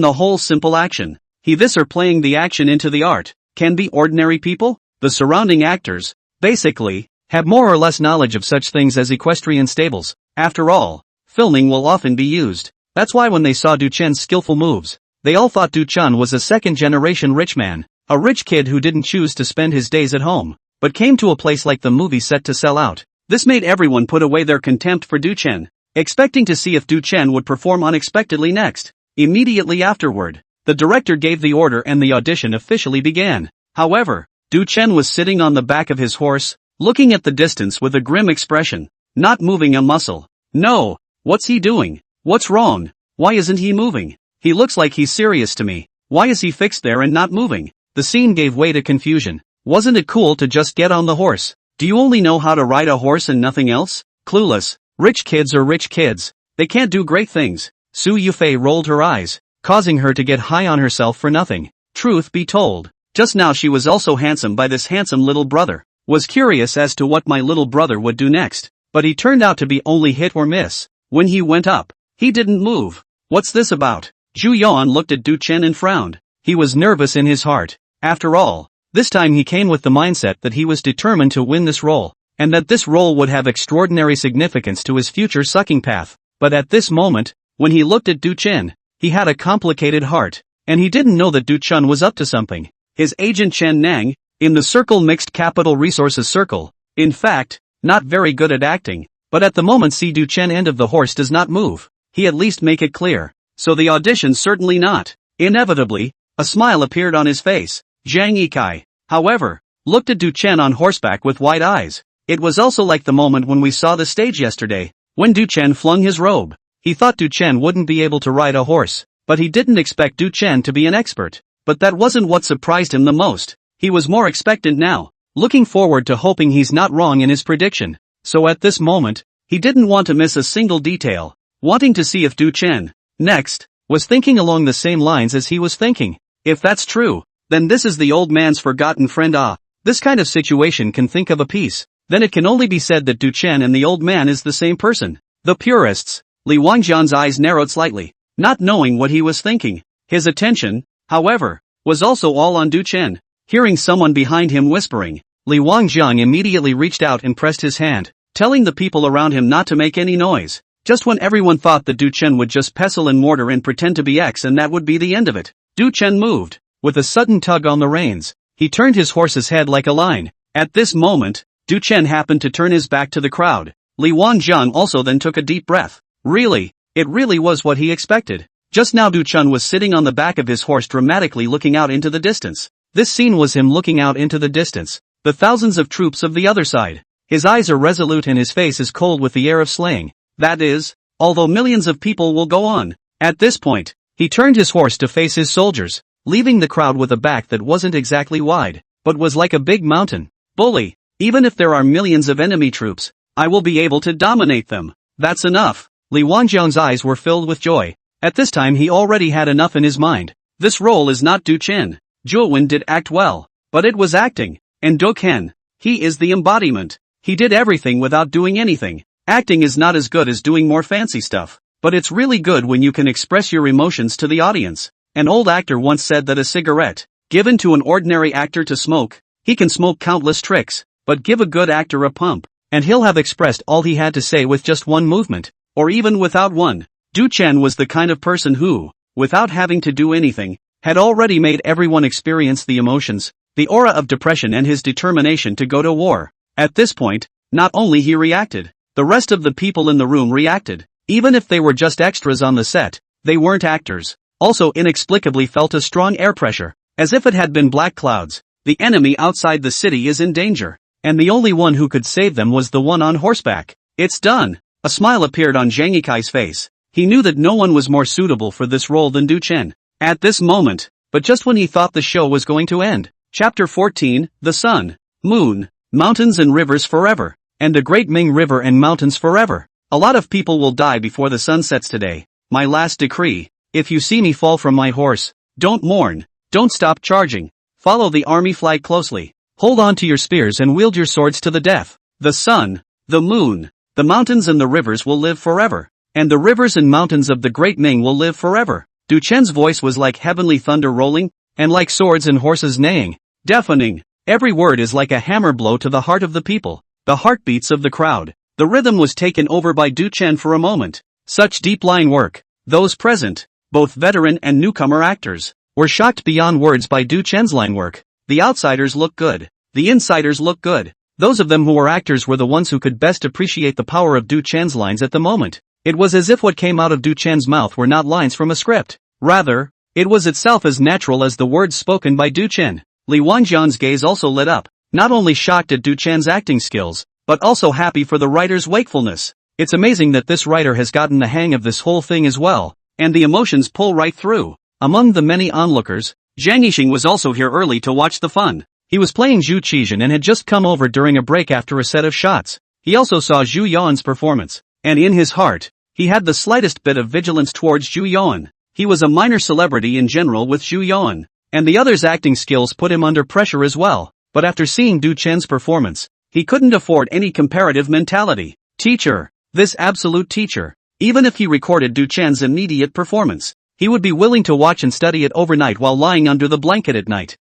the whole simple action. This or playing the action into the art, can be ordinary people? The surrounding actors, basically, have more or less knowledge of such things as equestrian stables. After all, filming will often be used. That's why when they saw Du Chen's skillful moves, they all thought Du Chen was a second generation rich man. A rich kid who didn't choose to spend his days at home, but came to a place like the movie set to sell out. This made everyone put away their contempt for Du Chen, expecting to see if Du Chen would perform unexpectedly next. Immediately afterward, the director gave the order and the audition officially began. However, Du Chen was sitting on the back of his horse, looking at the distance with a grim expression, not moving a muscle. No, what's he doing? What's wrong? Why isn't he moving? He looks like he's serious to me. Why is he fixed there and not moving? The scene gave way to confusion. Wasn't it cool to just get on the horse? Do you only know how to ride a horse and nothing else? Clueless. Rich kids are rich kids. They can't do great things. Su Yufei rolled her eyes, causing her to get high on herself for nothing. Truth be told, just now she was also handsome by this handsome little brother. Was curious as to what my little brother would do next, but he turned out to be only hit or miss. When he went up, he didn't move. What's this about? Zhu Yuan looked at Du Chen and frowned. He was nervous in his heart. After all, this time he came with the mindset that he was determined to win this role, and that this role would have extraordinary significance to his future sucking path. But at this moment, when he looked at Du Chen, he had a complicated heart, and he didn't know that Du Chen was up to something. His agent Chen Nang, in the Circle Mixed Capital Resources Circle, in fact, not very good at acting, but at the moment see Du Chen end of the horse does not move, he at least make it clear. So the audition certainly not. Inevitably, a smile appeared on his face. Zhang Yikai, however, looked at Du Chen on horseback with wide eyes. It was also like the moment when we saw the stage yesterday, when Du Chen flung his robe. He thought Du Chen wouldn't be able to ride a horse, but he didn't expect Du Chen to be an expert. But that wasn't what surprised him the most. He was more expectant now, looking forward to hoping he's not wrong in his prediction. So at this moment, he didn't want to miss a single detail, wanting to see if Du Chen, next, was thinking along the same lines as he was thinking. If that's true, then this is the old man's forgotten friend. This kind of situation can think of a piece. Then it can only be said that Du Chen and the old man is the same person. The purists. Li Wangjian's eyes narrowed slightly, not knowing what he was thinking. His attention, however, was also all on Du Chen. Hearing someone behind him whispering, Li Wangjian immediately reached out and pressed his hand, telling the people around him not to make any noise. Just when everyone thought that Du Chen would just pestle and mortar and pretend to be X and that would be the end of it, Du Chen moved. With a sudden tug on the reins, he turned his horse's head like a line. At this moment, Du Chen happened to turn his back to the crowd. Li Wangjian also then took a deep breath. Really, it really was what he expected. Just now Du Chen was sitting on the back of his horse dramatically looking out into the distance. This scene was him looking out into the distance, the thousands of troops of the other side. His eyes are resolute and his face is cold with the air of slaying. That is, although millions of people will go on. At this point, he turned his horse to face his soldiers, leaving the crowd with a back that wasn't exactly wide, but was like a big mountain. Bully, even if there are millions of enemy troops, I will be able to dominate them. That's enough. Li Wangjian's eyes were filled with joy. At this time he already had enough in his mind. This role is not Du Chen. Zhou Wen did act well, but it was acting. And Do Ken, he is the embodiment. He did everything without doing anything. Acting is not as good as doing more fancy stuff, but it's really good when you can express your emotions to the audience. An old actor once said that a cigarette, given to an ordinary actor to smoke, he can smoke countless tricks, but give a good actor a pump, and he'll have expressed all he had to say with just one movement, or even without one. Du Chen was the kind of person who, without having to do anything, had already made everyone experience the emotions, the aura of depression and his determination to go to war. At this point, not only he reacted, the rest of the people in the room reacted. Even if they were just extras on the set, they weren't actors. Also inexplicably felt a strong air pressure, as if it had been black clouds. The enemy outside the city is in danger, and the only one who could save them was the one on horseback. It's done. A smile appeared on Zhang Yikai's face. He knew that no one was more suitable for this role than Du Chen. At this moment, but just when he thought the show was going to end. Chapter 14, The Sun, Moon, Mountains and Rivers Forever, and the Great Ming River and Mountains Forever. A lot of people will die before the sun sets today. My last decree. If you see me fall from my horse, don't mourn, don't stop charging, follow the army flag closely, hold on to your spears and wield your swords to the death. The sun, the moon, the mountains and the rivers will live forever, and the rivers and mountains of the Great Ming will live forever. Du Chen's voice was like heavenly thunder rolling, and like swords and horses neighing, deafening. Every word is like a hammer blow to the heart of the people, the heartbeats of the crowd. The rhythm was taken over by Du Chen for a moment. Such deep line work. Those present, both veteran and newcomer actors, were shocked beyond words by Du Chen's line work. The outsiders look good. The insiders look good. Those of them who were actors were the ones who could best appreciate the power of Du Chen's lines at the moment. It was as if what came out of Du Chen's mouth were not lines from a script. Rather, it was itself as natural as the words spoken by Du Chen. Li Wangjian's gaze also lit up. not only shocked at Du Chen's acting skills, but also happy for the writer's wakefulness. It's amazing that this writer has gotten the hang of this whole thing as well, and the emotions pull right through. Among the many onlookers, Zhang Yixing was also here early to watch the fun. He was playing Zhu Qizhen and had just come over during a break after a set of shots. He also saw Zhu Yuan's performance, and in his heart, he had the slightest bit of vigilance towards Zhu Yuan. He was a minor celebrity in general with Zhu Yuan, and the other's acting skills put him under pressure as well. But after seeing Du Chen's performance, he couldn't afford any comparative mentality. Teacher, this absolute teacher. Even if he recorded Du Chen's immediate performance, he would be willing to watch and study it overnight while lying under the blanket at night.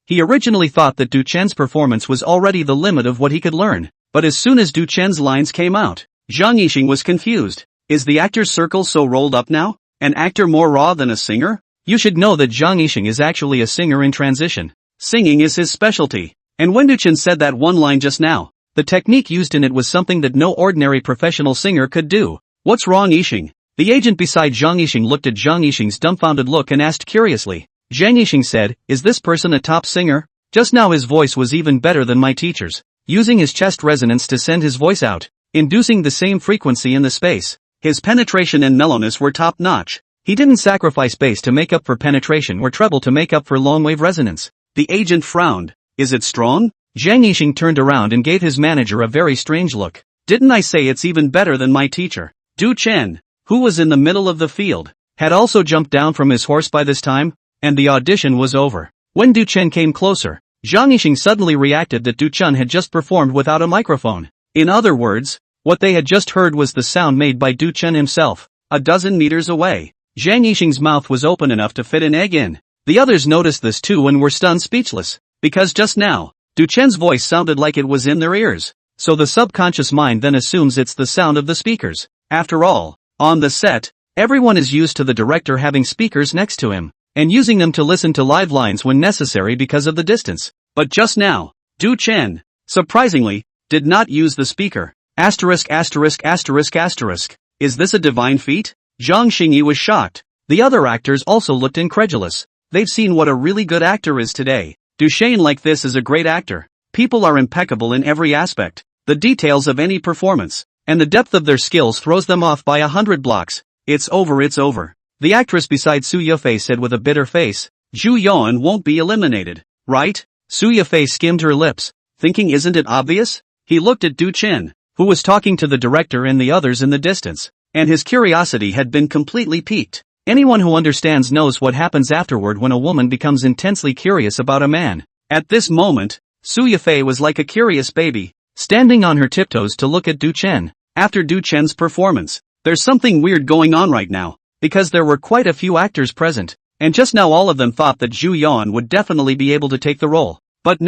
He originally thought that Du Chen's performance was already the limit of what he could learn, but as soon as Du Chen's lines came out, Zhang Yixing was confused. Is the actor's circle so rolled up now? An actor more raw than a singer? You should know that Zhang Yixing is actually a singer in transition. Singing is his specialty. And when Du Chen said that one line just now, the technique used in it was something that no ordinary professional singer could do. What's wrong, Yixing? The agent beside Zhang Yixing looked at Zhang Yixing's dumbfounded look and asked curiously. Zhang Yixing said, is this person a top singer? Just now his voice was even better than my teacher's, using his chest resonance to send his voice out, inducing the same frequency in the space. His penetration and mellowness were top-notch. He didn't sacrifice bass to make up for penetration or treble to make up for long-wave resonance. The agent frowned. Is it strong? Zhang Yixing turned around and gave his manager a very strange look. Didn't I say it's even better than my teacher? Du Chen, who was in the middle of the field, had also jumped down from his horse by this time, and the audition was over. When Du Chen came closer, Zhang Yixing suddenly reacted that Du Chen had just performed without a microphone. In other words, what they had just heard was the sound made by Du Chen himself, a dozen meters away. Zhang Yixing's mouth was open enough to fit an egg in. The others noticed this too and were stunned speechless, because just now, Du Chen's voice sounded like it was in their ears. So the subconscious mind then assumes it's the sound of the speakers. After all, on the set, everyone is used to the director having speakers next to him, and using them to listen to live lines when necessary because of the distance. But just now, Du Chen, surprisingly, did not use the speaker. Is this a divine feat? Zhang Xingyi was shocked. The other actors also looked incredulous. They've seen what a really good actor is today. Du Chen like this is a great actor. People are impeccable in every aspect. The details of any performance, and the depth of their skills throws them off by 100 blocks. It's over. The actress beside Su Yafei said with a bitter face. Zhu Yuan won't be eliminated, right? Su Yafei skimmed her lips, thinking isn't it obvious? He looked at Du Chen, who was talking to the director and the others in the distance, and his curiosity had been completely piqued. Anyone who understands knows what happens afterward when a woman becomes intensely curious about a man. At this moment, Su Yafei was like a curious baby, standing on her tiptoes to look at Du Chen. After Du Chen's performance, there's something weird going on right now, because there were quite a few actors present, and just now all of them thought that Zhu Yuan would definitely be able to take the role. But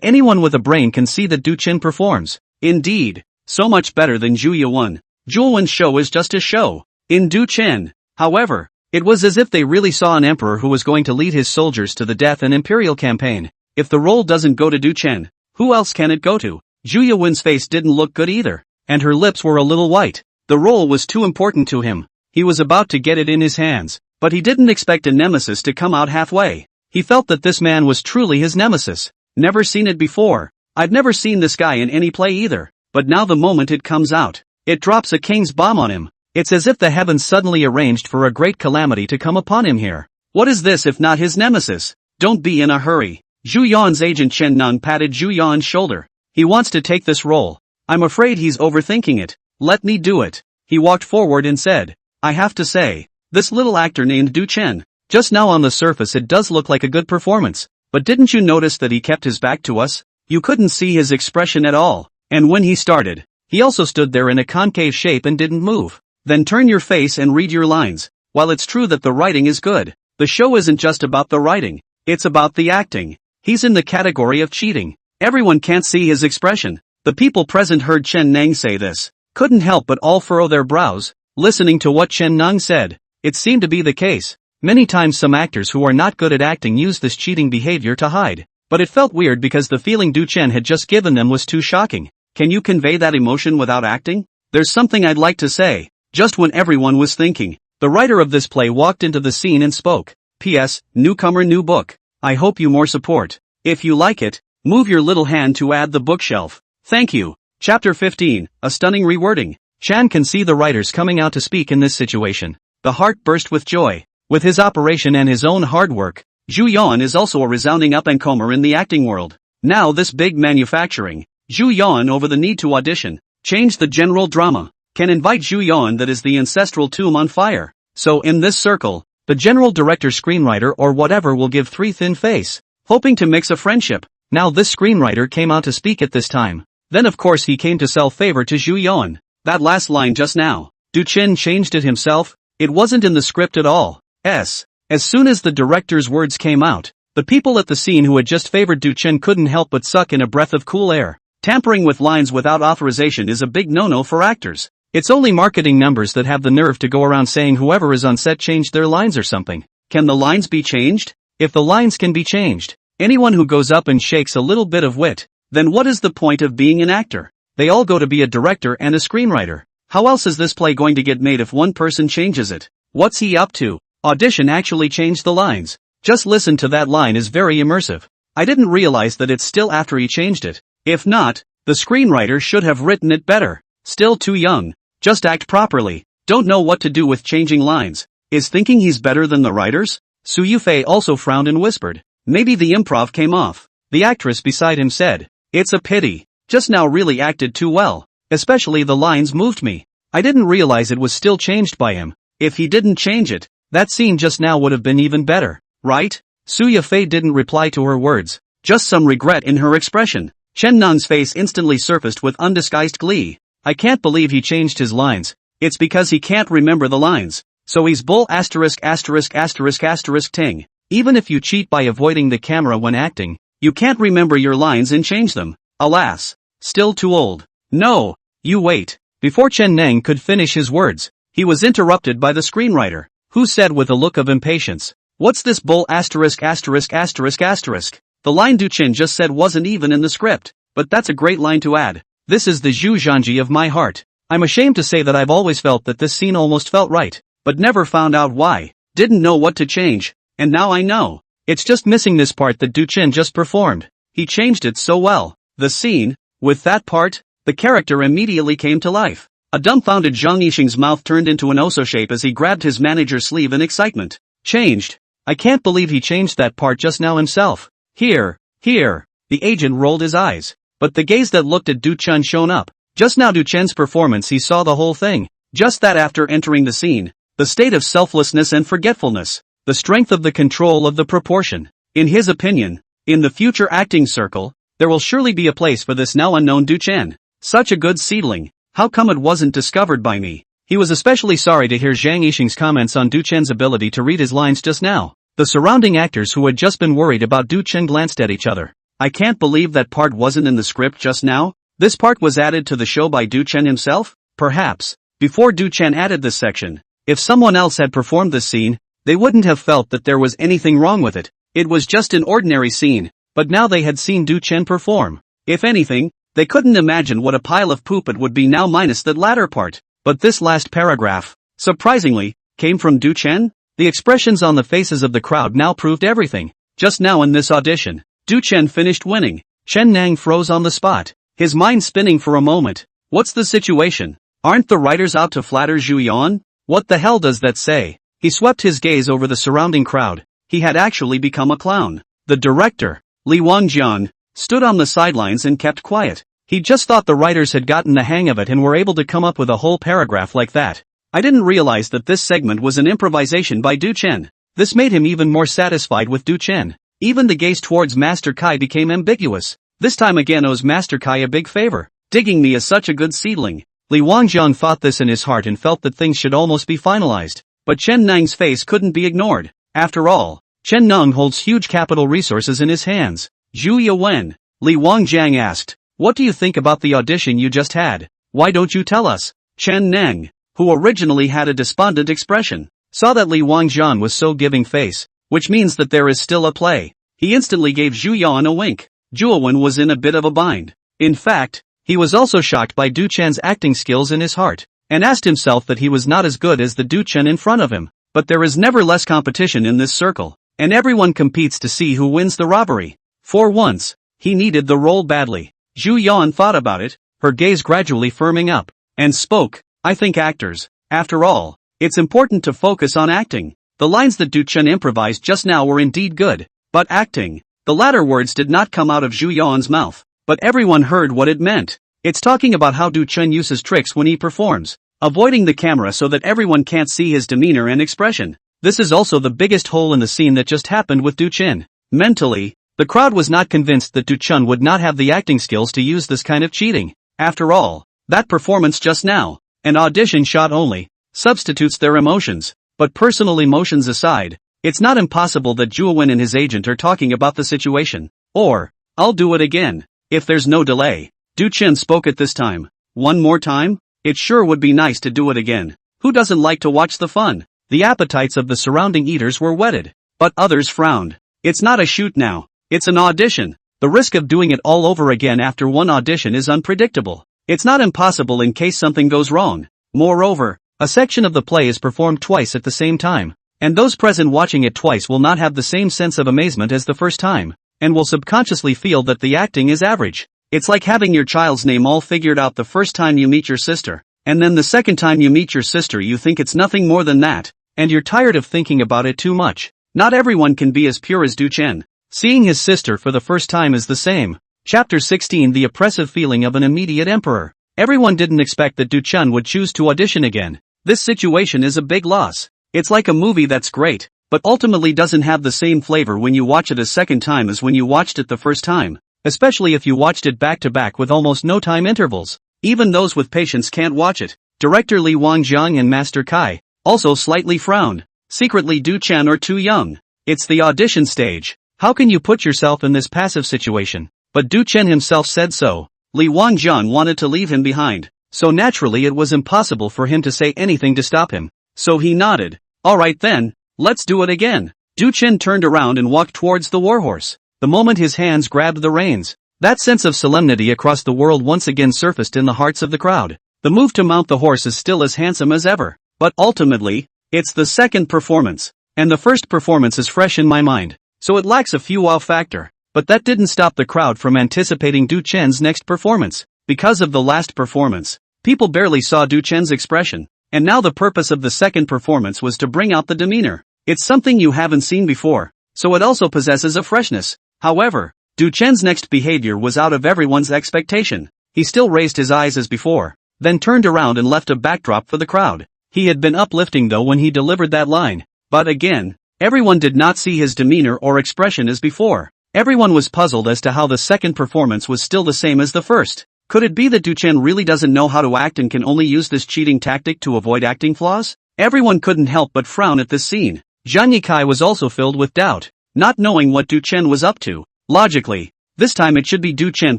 anyone with a brain can see that Du Chen performs. Indeed, so much better than Zhu Yuan. Zhu Yuan's show is just a show. In Du Chen, however, it was as if they really saw an emperor who was going to lead his soldiers to the death and imperial campaign. If the role doesn't go to Du Chen, who else can it go to? Zhu Yuan's face didn't look good either, and her lips were a little white. The role was too important to him. He was about to get it in his hands, but he didn't expect a nemesis to come out halfway. He felt that this man was truly his nemesis. Never seen it before. I've never seen this guy in any play either, but now the moment it comes out, it drops a king's bomb on him. It's as if the heavens suddenly arranged for a great calamity to come upon him here. What is this if not his nemesis? Don't be in a hurry. Zhu Yuan's agent Chen Neng patted Zhu Yuan's shoulder. He wants to take this role. I'm afraid he's overthinking it. Let me do it. He walked forward and said, I have to say, this little actor named Du Chen, just now on the surface it does look like a good performance, but didn't you notice that he kept his back to us? You couldn't see his expression at all, and when he started, he also stood there in a concave shape and didn't move. Then turn your face and read your lines. While it's true that the writing is good, the show isn't just about the writing, it's about the acting. He's in the category of cheating. Everyone can't see his expression. The people present heard Chen Neng say this, couldn't help but all furrow their brows, listening to what Chen Neng said. It seemed to be the case. Many times some actors who are not good at acting use this cheating behavior to hide. But it felt weird because the feeling Du Chen had just given them was too shocking. Can you convey that emotion without acting? There's something I'd like to say. Just when everyone was thinking, the writer of this play walked into the scene and spoke. P.S. Newcomer, new book. I hope you more support. If you like it, Move your little hand to add the bookshelf. Thank you. Chapter 15, a stunning rewording. Chan can see the writers coming out to speak in this situation. The heart burst with joy. With his operation and his own hard work, Zhu Yan is also a resounding up-and-comer in the acting world. Now this big manufacturing, Zhu Yan over the need to audition, change the general drama, can invite Zhu Yan that is the ancestral tomb on fire. So in this circle, the general director screenwriter or whatever will give three thin face, hoping to mix a friendship. Now this screenwriter came out to speak at this time. Then of course he came to sell favor to Zhu Yan. That last line just now, Du Chen changed it himself, it wasn't in the script at all. As soon as the director's words came out, the people at the scene who had just favored Du Chen couldn't help but suck in a breath of cool air. Tampering with lines without authorization is a big no-no for actors. It's only marketing numbers that have the nerve to go around saying whoever is on set changed their lines or something. Can the lines be changed? If the lines can be changed, anyone who goes up and shakes a little bit of wit, then what is the point of being an actor? They all go to be a director and a screenwriter. How else is this play going to get made if one person changes it? What's he up to? Audition actually changed the lines. Just listen to that line is very immersive. I didn't realize that it's still after he changed it. If not, the screenwriter should have written it better. Still too young. Just act properly. Don't know what to do with changing lines. Is thinking he's better than the writers? Su Yufei also frowned and whispered. Maybe the improv came off. The actress beside him said, "It's a pity. Just now really acted too well. Especially the lines moved me. I didn't realize it was still changed by him. If he didn't change it, that scene just now would have been even better, right?" Su Yufei didn't reply to her words. Just some regret in her expression. Chen Nang's face instantly surfaced with undisguised glee. I can't believe he changed his lines. It's because he can't remember the lines. So he's bull asterisk asterisk asterisk asterisk ting. Even if you cheat by avoiding the camera when acting, you can't remember your lines and change them. Alas. Still too old. No. You wait. Before Chen Nang could finish his words, he was interrupted by the screenwriter, who said with a look of impatience, "What's this bull asterisk asterisk asterisk asterisk? The line Du Chen just said wasn't even in the script, but that's a great line to add. This is the Zhu Zhanji of my heart. I'm ashamed to say that I've always felt that this scene almost felt right, but never found out why. Didn't know what to change, and now I know. It's just missing this part that Du Chen just performed. He changed it so well. The scene, with that part, the character immediately came to life." A dumbfounded Zhang Yixing's mouth turned into an Oso shape as he grabbed his manager's sleeve in excitement. Changed? I can't believe he changed that part just now himself. Here. The agent rolled his eyes. But the gaze that looked at Du Chen shone up. Just now Du Chen's performance, he saw the whole thing. Just that after entering the scene. The state of selflessness and forgetfulness. The strength of the control of the proportion. In his opinion, in the future acting circle, there will surely be a place for this now unknown Du Chen. Such a good seedling. How come it wasn't discovered by me? He was especially sorry to hear Zhang Yixing's comments on Du Chen's ability to read his lines just now. The surrounding actors who had just been worried about Du Chen glanced at each other. I can't believe that part wasn't in the script just now. This part was added to the show by Du Chen himself? Perhaps, before Du Chen added this section, if someone else had performed this scene, they wouldn't have felt that there was anything wrong with it. It was just an ordinary scene, but now they had seen Du Chen perform. If anything, they couldn't imagine what a pile of poop it would be now minus that latter part. But this last paragraph, surprisingly, came from Du Chen? The expressions on the faces of the crowd now proved everything. Just now in this audition, Du Chen finished winning. Chen Nang froze on the spot, his mind spinning for a moment. What's the situation? Aren't the writers out to flatter Zhu Yan? What the hell does that say? He swept his gaze over the surrounding crowd. He had actually become a clown. The director, Li Wangjian, stood on the sidelines and kept quiet. He just thought the writers had gotten the hang of it and were able to come up with a whole paragraph like that. I didn't realize that this segment was an improvisation by Du Chen. This made him even more satisfied with Du Chen. Even the gaze towards Master Kai became ambiguous. This time again owes Master Kai a big favor. Digging me as such a good seedling. Li Wangjian thought this in his heart and felt that things should almost be finalized. But Chen Nang's face couldn't be ignored. After all, Chen Nang holds huge capital resources in his hands. Zhu Yawen, Li Wangjiang asked, "What do you think about the audition you just had? Why don't you tell us?" Chen Nang, who originally had a despondent expression, saw that Li Wangjian was so giving face, which means that there is still a play. He instantly gave Zhu Yan a wink. Zhuowen was in a bit of a bind. In fact, he was also shocked by Du Chen's acting skills in his heart, and asked himself that he was not as good as the Du Chen in front of him. But there is never less competition in this circle, and everyone competes to see who wins the robbery. For once, He needed the role badly. Zhu Yan thought about it, her gaze gradually firming up, and spoke, I think actors, after all, it's important to focus on acting. The lines that Du Chen improvised just now were indeed good, but acting. The latter words did not come out of Zhu Yan's mouth, but everyone heard what it meant. It's talking about how Du Chen uses tricks when he performs, avoiding the camera so that everyone can't see his demeanor and expression. This is also the biggest hole in the scene that just happened with Du Chen. Mentally, the crowd was not convinced that Du Chen would not have the acting skills to use this kind of cheating. After all, that performance just now, an audition shot only, substitutes their emotions. But personal emotions aside, it's not impossible that Zhu Wen and his agent are talking about the situation. Or, I'll do it again. If there's no delay. Du Chen spoke at this time. One more time? It sure would be nice to do it again. Who doesn't like to watch the fun? The appetites of the surrounding eaters were whetted. But others frowned. It's not a shoot now. It's an audition. The risk of doing it all over again after one audition is unpredictable. It's not impossible in case something goes wrong. Moreover, a section of the play is performed twice at the same time, and those present watching it twice will not have the same sense of amazement as the first time, and will subconsciously feel that the acting is average. It's like having your child's name all figured out the first time you meet your sister, and then the second time you meet your sister you think it's nothing more than that, and you're tired of thinking about it too much. Not everyone can be as pure as Du Chen. Seeing his sister for the first time is the same. Chapter 16 The oppressive feeling of an immediate emperor. Everyone didn't expect that Du Chen would choose to audition again. This situation is a big loss. It's like a movie that's great, but ultimately doesn't have the same flavor when you watch it a second time as when you watched it the first time, especially if you watched it back to back with almost no time intervals. Even those with patience can't watch it. Director Li Wangjiang and Master Kai also slightly frowned. Secretly Du Chen are too young. It's the audition stage. How can you put yourself in this passive situation? But Du Chen himself said so. Li Wangjiang wanted to leave him behind, so naturally it was impossible for him to say anything to stop him. So he nodded. Alright then, let's do it again. Du Chen turned around and walked towards the warhorse. The moment his hands grabbed the reins, that sense of solemnity across the world once again surfaced in the hearts of the crowd. The move to mount the horse is still as handsome as ever, but ultimately, it's the second performance, and the first performance is fresh in my mind, so it lacks a few wow factor. But that didn't stop the crowd from anticipating Du Chen's next performance. Because of the last performance, people barely saw Du Chen's expression, and now the purpose of the second performance was to bring out the demeanor. It's something you haven't seen before, so it also possesses a freshness. However, Du Chen's next behavior was out of everyone's expectation. He still raised his eyes as before, then turned around and left a backdrop for the crowd. He had been uplifting though when he delivered that line, but again, everyone did not see his demeanor or expression as before. Everyone was puzzled as to how the second performance was still the same as the first. Could it be that Du Chen really doesn't know how to act and can only use this cheating tactic to avoid acting flaws? Everyone couldn't help but frown at this scene. Zhang Yikai was also filled with doubt, not knowing what Du Chen was up to. Logically, this time it should be Du Chen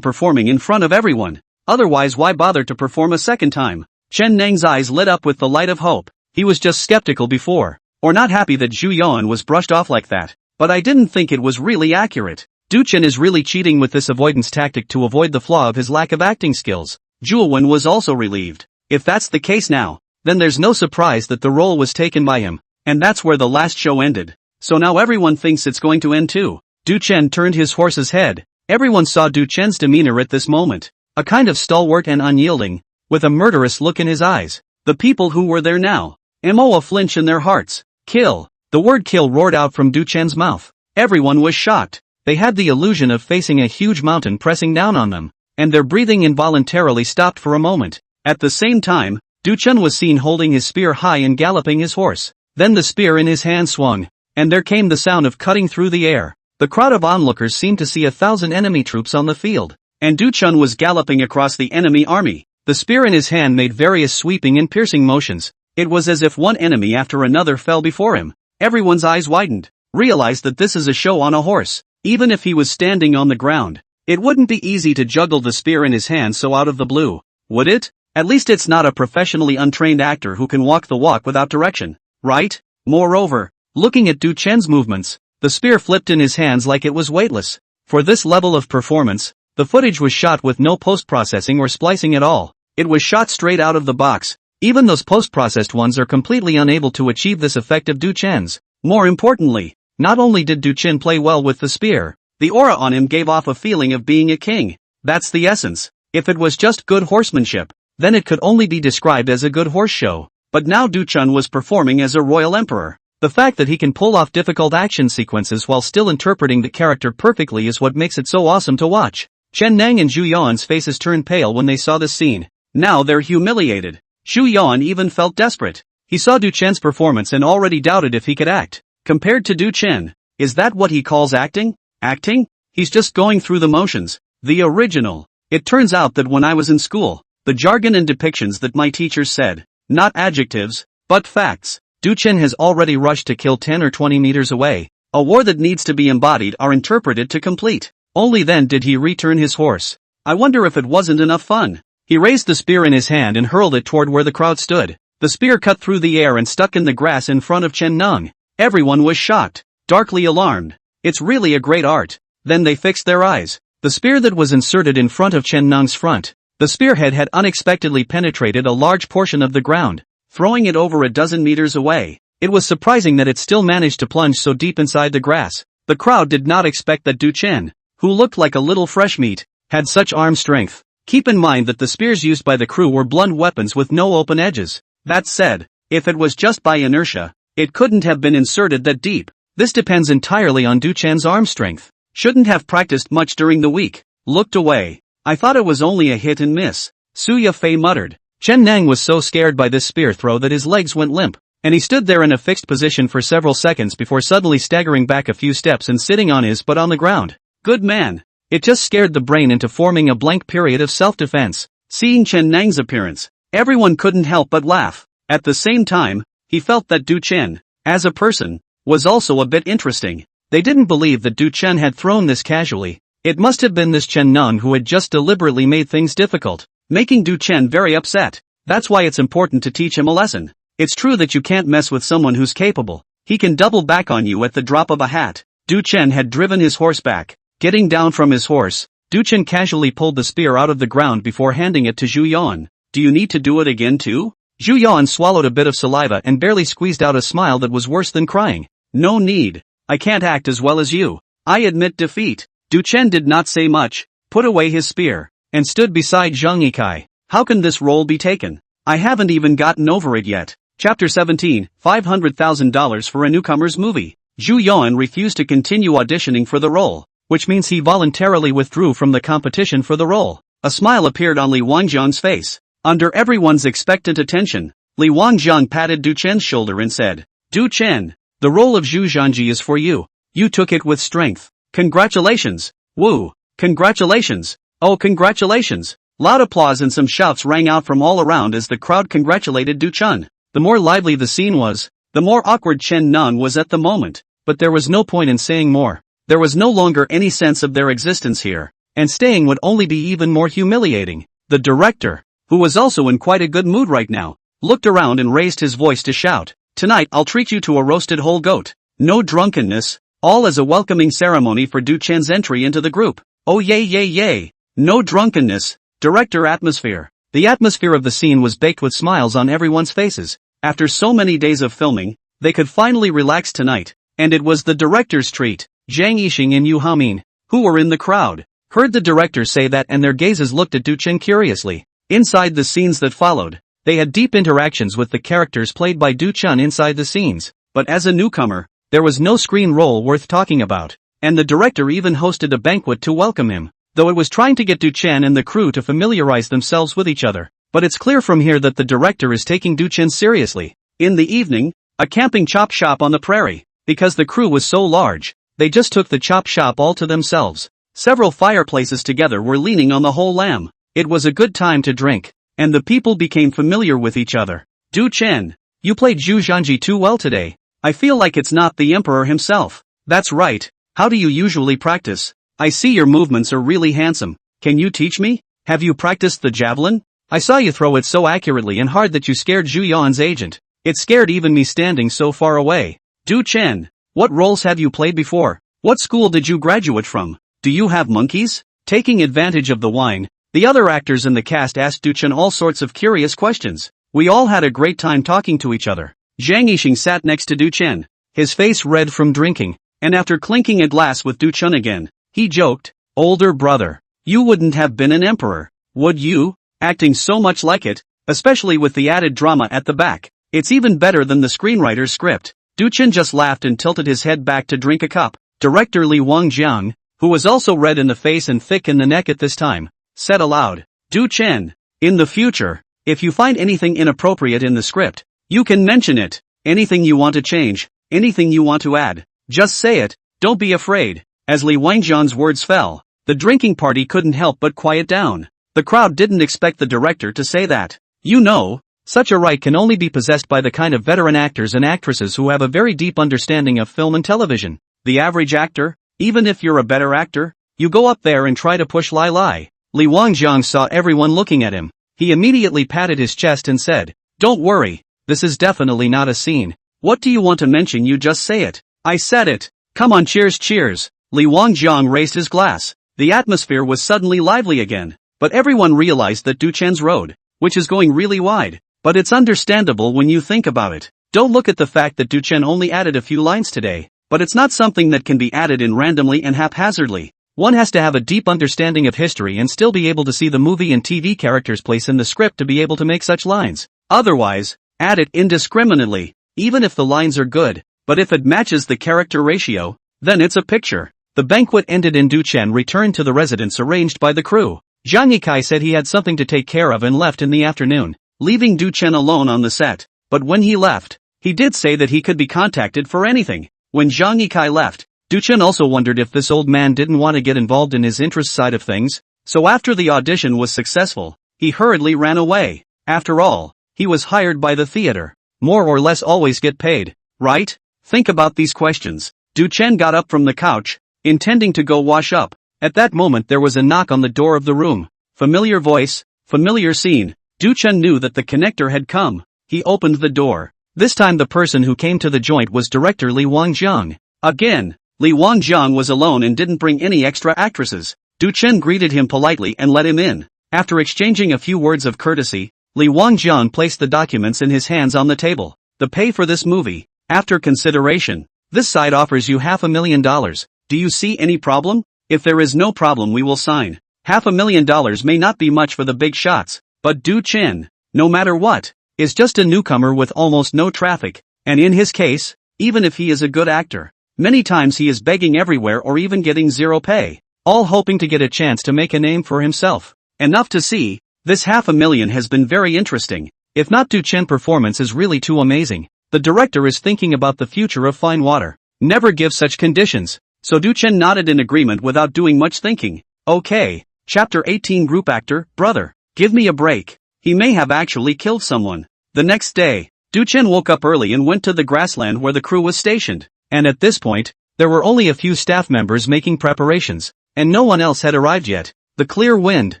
performing in front of everyone. Otherwise why bother to perform a second time? Chen Nang's eyes lit up with the light of hope. He was just skeptical before, or not happy that Zhu Yuan was brushed off like that. But I didn't think it was really accurate. Du Chen is really cheating with this avoidance tactic to avoid the flaw of his lack of acting skills. Zhu Wen was also relieved. If that's the case now, then there's no surprise that the role was taken by him, and that's where the last show ended. So now everyone thinks it's going to end too. Du Chen turned his horse's head. Everyone saw Du Chen's demeanor at this moment, a kind of stalwart and unyielding, with a murderous look in his eyes. The people who were there now, a flinch in their hearts. Kill. The word kill roared out from Du Chen's mouth. Everyone was shocked. They had the illusion of facing a huge mountain pressing down on them, and their breathing involuntarily stopped for a moment. At the same time, Du Chen was seen holding his spear high and galloping his horse. Then the spear in his hand swung, and there came the sound of cutting through the air. The crowd of onlookers seemed to see 1,000 enemy troops on the field, and Du Chen was galloping across the enemy army. The spear in his hand made various sweeping and piercing motions. It was as if one enemy after another fell before him. Everyone's eyes widened, realized that this is a show on a horse. Even if he was standing on the ground, it wouldn't be easy to juggle the spear in his hand so out of the blue, would it? At least it's not a professionally untrained actor who can walk the walk without direction, right? Moreover, looking at Du Chen's movements, the spear flipped in his hands like it was weightless. For this level of performance, the footage was shot with no post-processing or splicing at all. It was shot straight out of the box. Even those post-processed ones are completely unable to achieve this effect of Du Chen's. More importantly, not only did Du Chen play well with the spear, The aura on him gave off a feeling of being a king. That's the essence. If it was just good horsemanship, then it could only be described as a good horse show. But now Du-chun was performing as a royal emperor. The fact that he can pull off difficult action sequences while still interpreting the character perfectly is what makes it so awesome to watch. Chen Nang and Zhu Yuan's faces turned pale when they saw this scene. Now they're humiliated. Zhu Yuan even felt desperate. He saw Du-chen's performance and already doubted if he could act. Compared to Du-chen, is that what he calls acting? Acting? He's just going through the motions. The original. It turns out that when I was in school, the jargon and depictions that my teachers said, not adjectives, but facts. Du-chen has already rushed to kill 10 or 20 meters away. A war that needs to be embodied are interpreted to complete. Only then did he return his horse. I wonder if it wasn't enough fun. He raised the spear in his hand and hurled it toward where the crowd stood. The spear cut through the air and stuck in the grass in front of Chen Nung. Everyone was shocked, darkly alarmed. It's really a great art. Then they fixed their eyes. The spear that was inserted in front of Chen Nung's front. The spearhead had unexpectedly penetrated a large portion of the ground, throwing it over a dozen meters away. It was surprising that it still managed to plunge so deep inside the grass. The crowd did not expect that Du-chen, who looked like a little fresh meat, had such arm strength. Keep in mind that the spears used by the crew were blunt weapons with no open edges. That said, if it was just by inertia, it couldn't have been inserted that deep. This depends entirely on Du-chen's arm strength. Shouldn't have practiced much during the week. Looked away. I thought it was only a hit and miss. Su Yafei muttered. Chen Nang was so scared by this spear throw that his legs went limp, and he stood there in a fixed position for several seconds before suddenly staggering back a few steps and sitting on his butt on the ground. Good man. It just scared the brain into forming a blank period of self-defense. Seeing Chen Nang's appearance, everyone couldn't help but laugh. At the same time, he felt that Du-chen, as a person, was also a bit interesting. They didn't believe that Du-chen had thrown this casually. It must have been this Chen Nung who had just deliberately made things difficult, making Du-chen very upset. That's why it's important to teach him a lesson. It's true that you can't mess with someone who's capable. He can double back on you at the drop of a hat. Du-chen had driven his horse back. Getting down from his horse, Du-chen casually pulled the spear out of the ground before handing it to Zhu Yuan. Do you need to do it again too? Zhu Yuan swallowed a bit of saliva and barely squeezed out a smile that was worse than crying. No need. I can't act as well as you. I admit defeat. Du-chen did not say much, put away his spear, and stood beside Zhang Yikai. How can this role be taken? I haven't even gotten over it yet. Chapter 17, $500,000 for a newcomer's movie. Zhu Yuan refused to continue auditioning for the role, which means he voluntarily withdrew from the competition for the role. A smile appeared on Li Wangjiang's face. Under everyone's expectant attention, Li Wangjiang patted Du-chen's shoulder and said, Du-chen, the role of Zhu Zhanji is for you. You took it with strength. Congratulations. Woo. Congratulations. Oh, congratulations. Loud applause and some shouts rang out from all around as the crowd congratulated Du-chen. The more lively the scene was, the more awkward Chen Nung was at the moment, but there was no point in saying more. There was no longer any sense of their existence here, and staying would only be even more humiliating. The director, who was also in quite a good mood right now, looked around and raised his voice to shout, "Tonight I'll treat you to a roasted whole goat. No drunkenness, all as a welcoming ceremony for Du-chen's entry into the group. Oh yay yay yay. No drunkenness." Director atmosphere. The atmosphere of the scene was baked with smiles on everyone's faces. After so many days of filming, they could finally relax tonight, and it was the director's treat. Zhang Yixing and Yu Hamin, who were in the crowd, heard the director say that and their gazes looked at Du-chen curiously. Inside the scenes that followed, they had deep interactions with the characters played by Du-chen inside the scenes, but as a newcomer, there was no screen role worth talking about, and the director even hosted a banquet to welcome him, though it was trying to get Du-chen and the crew to familiarize themselves with each other. But it's clear from here that the director is taking Du-chen seriously. In the evening, a camping chop shop on the prairie. Because the crew was so large, they just took the chop shop all to themselves. Several fireplaces together were leaning on the whole lamb. It was a good time to drink, and the people became familiar with each other. Du-chen, you played Zhu Zhanji too well today. I feel like it's not the emperor himself. That's right. How do you usually practice? I see your movements are really handsome. Can you teach me? Have you practiced the javelin? I saw you throw it so accurately and hard that you scared Zhu Yuan's agent. It scared even me standing so far away. Du-chen, what roles have you played before? What school did you graduate from? Do you have monkeys? Taking advantage of the wine, the other actors in the cast asked Du-chen all sorts of curious questions. We all had a great time talking to each other. Zhang Yixing sat next to Du-chen, his face red from drinking, and after clinking a glass with Du-chen again, He joked, "Older brother. You wouldn't have been an emperor, would you? Acting so much like it, especially with the added drama at the back. It's even better than the screenwriter's script." Du Chen just laughed and tilted his head back to drink a cup. Director Li Wangjiang, who was also red in the face and thick in the neck at this time, said aloud, "Du Chen, in the future, if you find anything inappropriate in the script, you can mention it. Anything you want to change, anything you want to add, just say it, don't be afraid." As Li Wangjiang's words fell, the drinking party couldn't help but quiet down. The crowd didn't expect the director to say that. You know, such a right can only be possessed by the kind of veteran actors and actresses who have a very deep understanding of film and television. The average actor, even if you're a better actor, you go up there and try to push Lai Lai. Li Wangjiang saw everyone looking at him. He immediately patted his chest and said, "Don't worry, this is definitely not a scene. What do you want to mention? You just say it." "I said it. Come on, cheers, cheers." Li Wangjiang raised his glass. The atmosphere was suddenly lively again, but everyone realized that Du Chen's road, which is going really wide, but it's understandable when you think about it. Don't look at the fact that Du Chen only added a few lines today, but it's not something that can be added in randomly and haphazardly. One has to have a deep understanding of history and still be able to see the movie and TV characters' place in the script to be able to make such lines. Otherwise, add it indiscriminately, even if the lines are good, but if it matches the character ratio, then it's a picture. The banquet ended and Du Chen returned to the residence arranged by the crew. Zhang Yikai said he had something to take care of and left in the afternoon, leaving Du Chen alone on the set. But when he left, he did say that he could be contacted for anything. When Zhang Yikai left, Du Chen also wondered if this old man didn't want to get involved in his interest side of things, so after the audition was successful, he hurriedly ran away. After all, he was hired by the theater. More or less always get paid, right? Think about these questions. Du Chen got up from the couch, intending to go wash up. At that moment there was a knock on the door of the room. Familiar voice, familiar scene. Du Chen knew that the connector had come. He opened the door. This time the person who came to the joint was director Li Wangjiang. Again, Li Wangjiang was alone and didn't bring any extra actresses. Du Chen greeted him politely and let him in. After exchanging a few words of courtesy, Li Wangjiang placed the documents in his hands on the table. The pay for this movie, after consideration. This side offers you $500,000. Do you see any problem? If there is no problem, we will sign. $500,000 may not be much for the big shots, but Du Chen, no matter what, is just a newcomer with almost no traffic, and in his case, even if he is a good actor, many times he is begging everywhere or even getting zero pay, all hoping to get a chance to make a name for himself. Enough to see, this $500,000 has been very interesting. If not, Du Chen performance is really too amazing. The director is thinking about the future of Fine Water. Never give such conditions. So Du Chen nodded in agreement without doing much thinking. Okay, Chapter 18 Group Actor, Brother, give me a break. He may have actually killed someone. The next day, Du Chen woke up early and went to the Grassland where the crew was stationed. And at this point, there were only a few staff members making preparations, and no one else had arrived yet. The clear wind,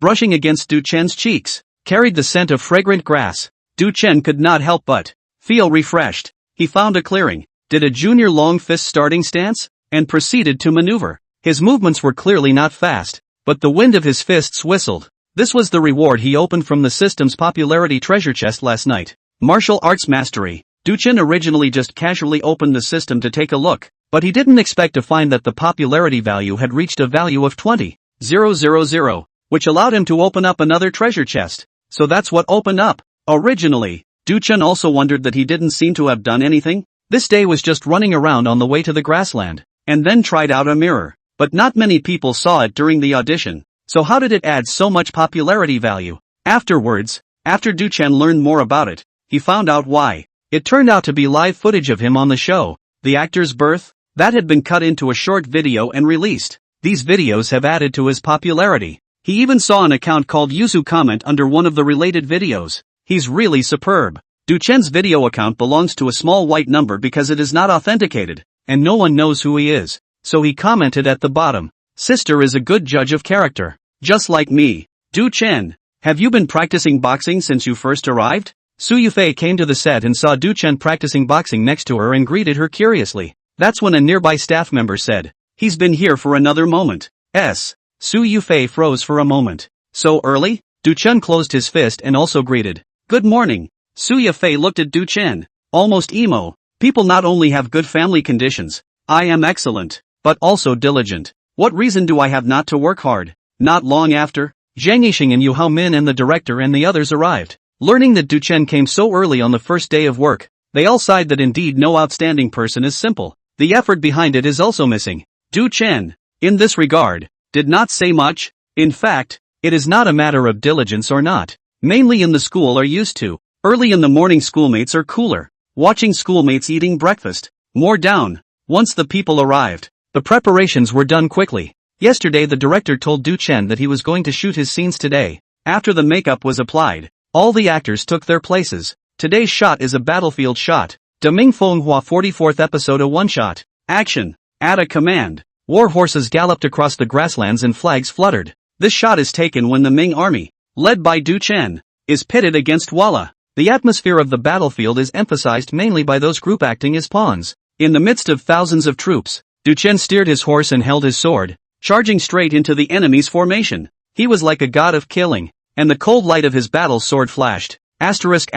brushing against Du Chen's cheeks, carried the scent of fragrant grass. Du Chen could not help but feel refreshed. He found a clearing, did a junior long fist starting stance, and proceeded to maneuver. His movements were clearly not fast, but the wind of his fists whistled. This was the reward he opened from the system's popularity treasure chest last night. Martial arts mastery. Du Chen originally just casually opened the system to take a look, but he didn't expect to find that the popularity value had reached a value of 20,000, which allowed him to open up another treasure chest. So that's what opened up. Originally, Du Chen also wondered that he didn't seem to have done anything. This day was just running around on the way to the Grassland, and then tried out a mirror. But not many people saw it during the audition. So how did it add so much popularity value? Afterwards, after Du Chen learned more about it, he found out why. It turned out to be live footage of him on the show. The actor's birth, that had been cut into a short video and released. These videos have added to his popularity. He even saw an account called Yuzu comment under one of the related videos. He's really superb. Du Chen's video account belongs to a small white number because it is not authenticated, and no one knows who he is. So he commented at the bottom, "Sister is a good judge of character. Just like me. Du Chen, have you been practicing boxing since you first arrived?" Su Yufei came to the set and saw Du Chen practicing boxing next to her and greeted her curiously. That's when a nearby staff member said, "He's been here for another moment." Su Yufei froze for a moment. "So early?" Du Chen closed his fist and also greeted, "Good morning." Su Yufei looked at Du Chen, almost emo. People not only have good family conditions, I am excellent, but also diligent. What reason do I have not to work hard? Not long after, Zhang Yixing and Yu Haomin and the director and the others arrived. Learning that Du Chen came so early on the first day of work, they all sighed that indeed no outstanding person is simple. The effort behind it is also missing. Du Chen, in this regard, did not say much. In fact, it is not a matter of diligence or not. Mainly in the school are used to. Early in the morning schoolmates are cooler. Watching schoolmates eating breakfast. More down. Once the people arrived, the preparations were done quickly. Yesterday the director told Du Chen that he was going to shoot his scenes today. After the makeup was applied, all the actors took their places. Today's shot is a battlefield shot. De Ming Fenghua 44th episode, a one-shot. Action. At a command, war horses galloped across the grasslands and flags fluttered. This shot is taken when the Ming army, led by Du Chen, is pitted against Walla. The atmosphere of the battlefield is emphasized mainly by those group acting as pawns. In the midst of thousands of troops, Du Chen steered his horse and held his sword, charging straight into the enemy's formation. He was like a god of killing, and the cold light of his battle sword flashed. Asterisk.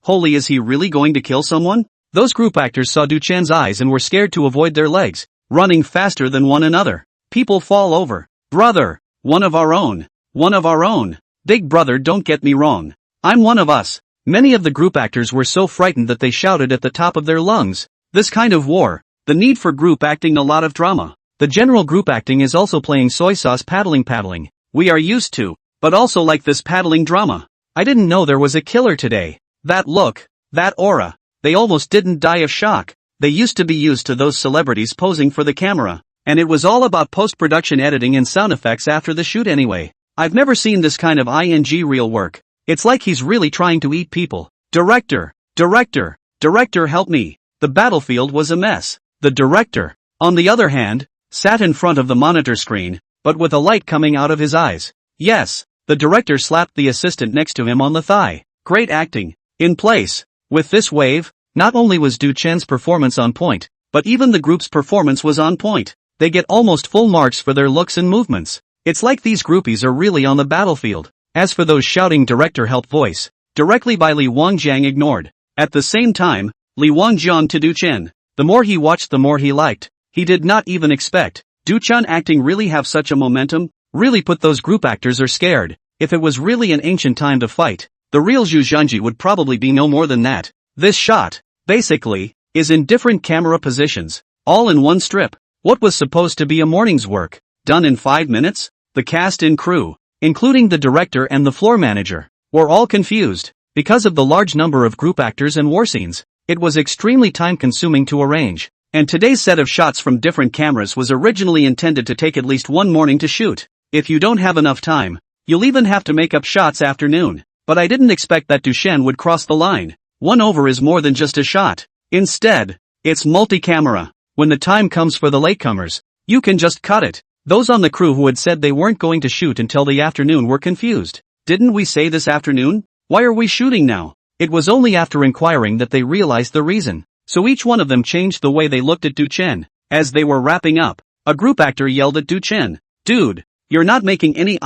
Holy, is he really going to kill someone? Those group actors saw Du Chen's eyes and were scared to avoid their legs, running faster than one another. People fall over. Brother, one of our own. One of our own. Big brother, don't get me wrong. I'm one of us. Many of the group actors were so frightened that they shouted at the top of their lungs. This kind of war, the need for group acting, a lot of drama. The general group acting is also playing soy sauce paddling. We are used to, but also like this paddling drama. I didn't know there was a killer today. That look, that aura, they almost didn't die of shock. They used to be used to those celebrities posing for the camera, and it was all about post-production editing and sound effects after the shoot anyway. I've never seen this kind of real work. It's like he's really trying to eat people. Director, help me. The battlefield was a mess. The director, on the other hand, sat in front of the monitor screen, but with a light coming out of his eyes. Yes, the director slapped the assistant next to him on the thigh. Great acting. In place. With this wave, not only was Du Chen's performance on point, but even the group's performance was on point. They get almost full marks for their looks and movements. It's like these groupies are really on the battlefield. As for those shouting director help voice, directly by Li Wangjiang ignored. At the same time, Li Wangjiang to Du Chen. The more he watched the more he liked. He did not even expect Du Chen acting really have such a momentum, really put those group actors are scared. If it was really an ancient time to fight, the real Zhu Zhanji would probably be no more than that. This shot, basically, is in different camera positions, all in one strip. What was supposed to be a morning's work, done in 5 minutes? The cast and crew, including the director and the floor manager, were all confused. Because of the large number of group actors and war scenes, it was extremely time-consuming to arrange. And today's set of shots from different cameras was originally intended to take at least one morning to shoot. If you don't have enough time, you'll even have to make up shots afternoon. But I didn't expect that Du Chen would cross the line. One over is more than just a shot. Instead, it's multi-camera. When the time comes for the latecomers, you can just cut it. Those on the crew who had said they weren't going to shoot until the afternoon were confused. Didn't we say this afternoon? Why are we shooting now? It was only after inquiring that they realized the reason. So each one of them changed the way they looked at Du Chen. As they were wrapping up, a group actor yelled at Du Chen, "Dude, you're not making any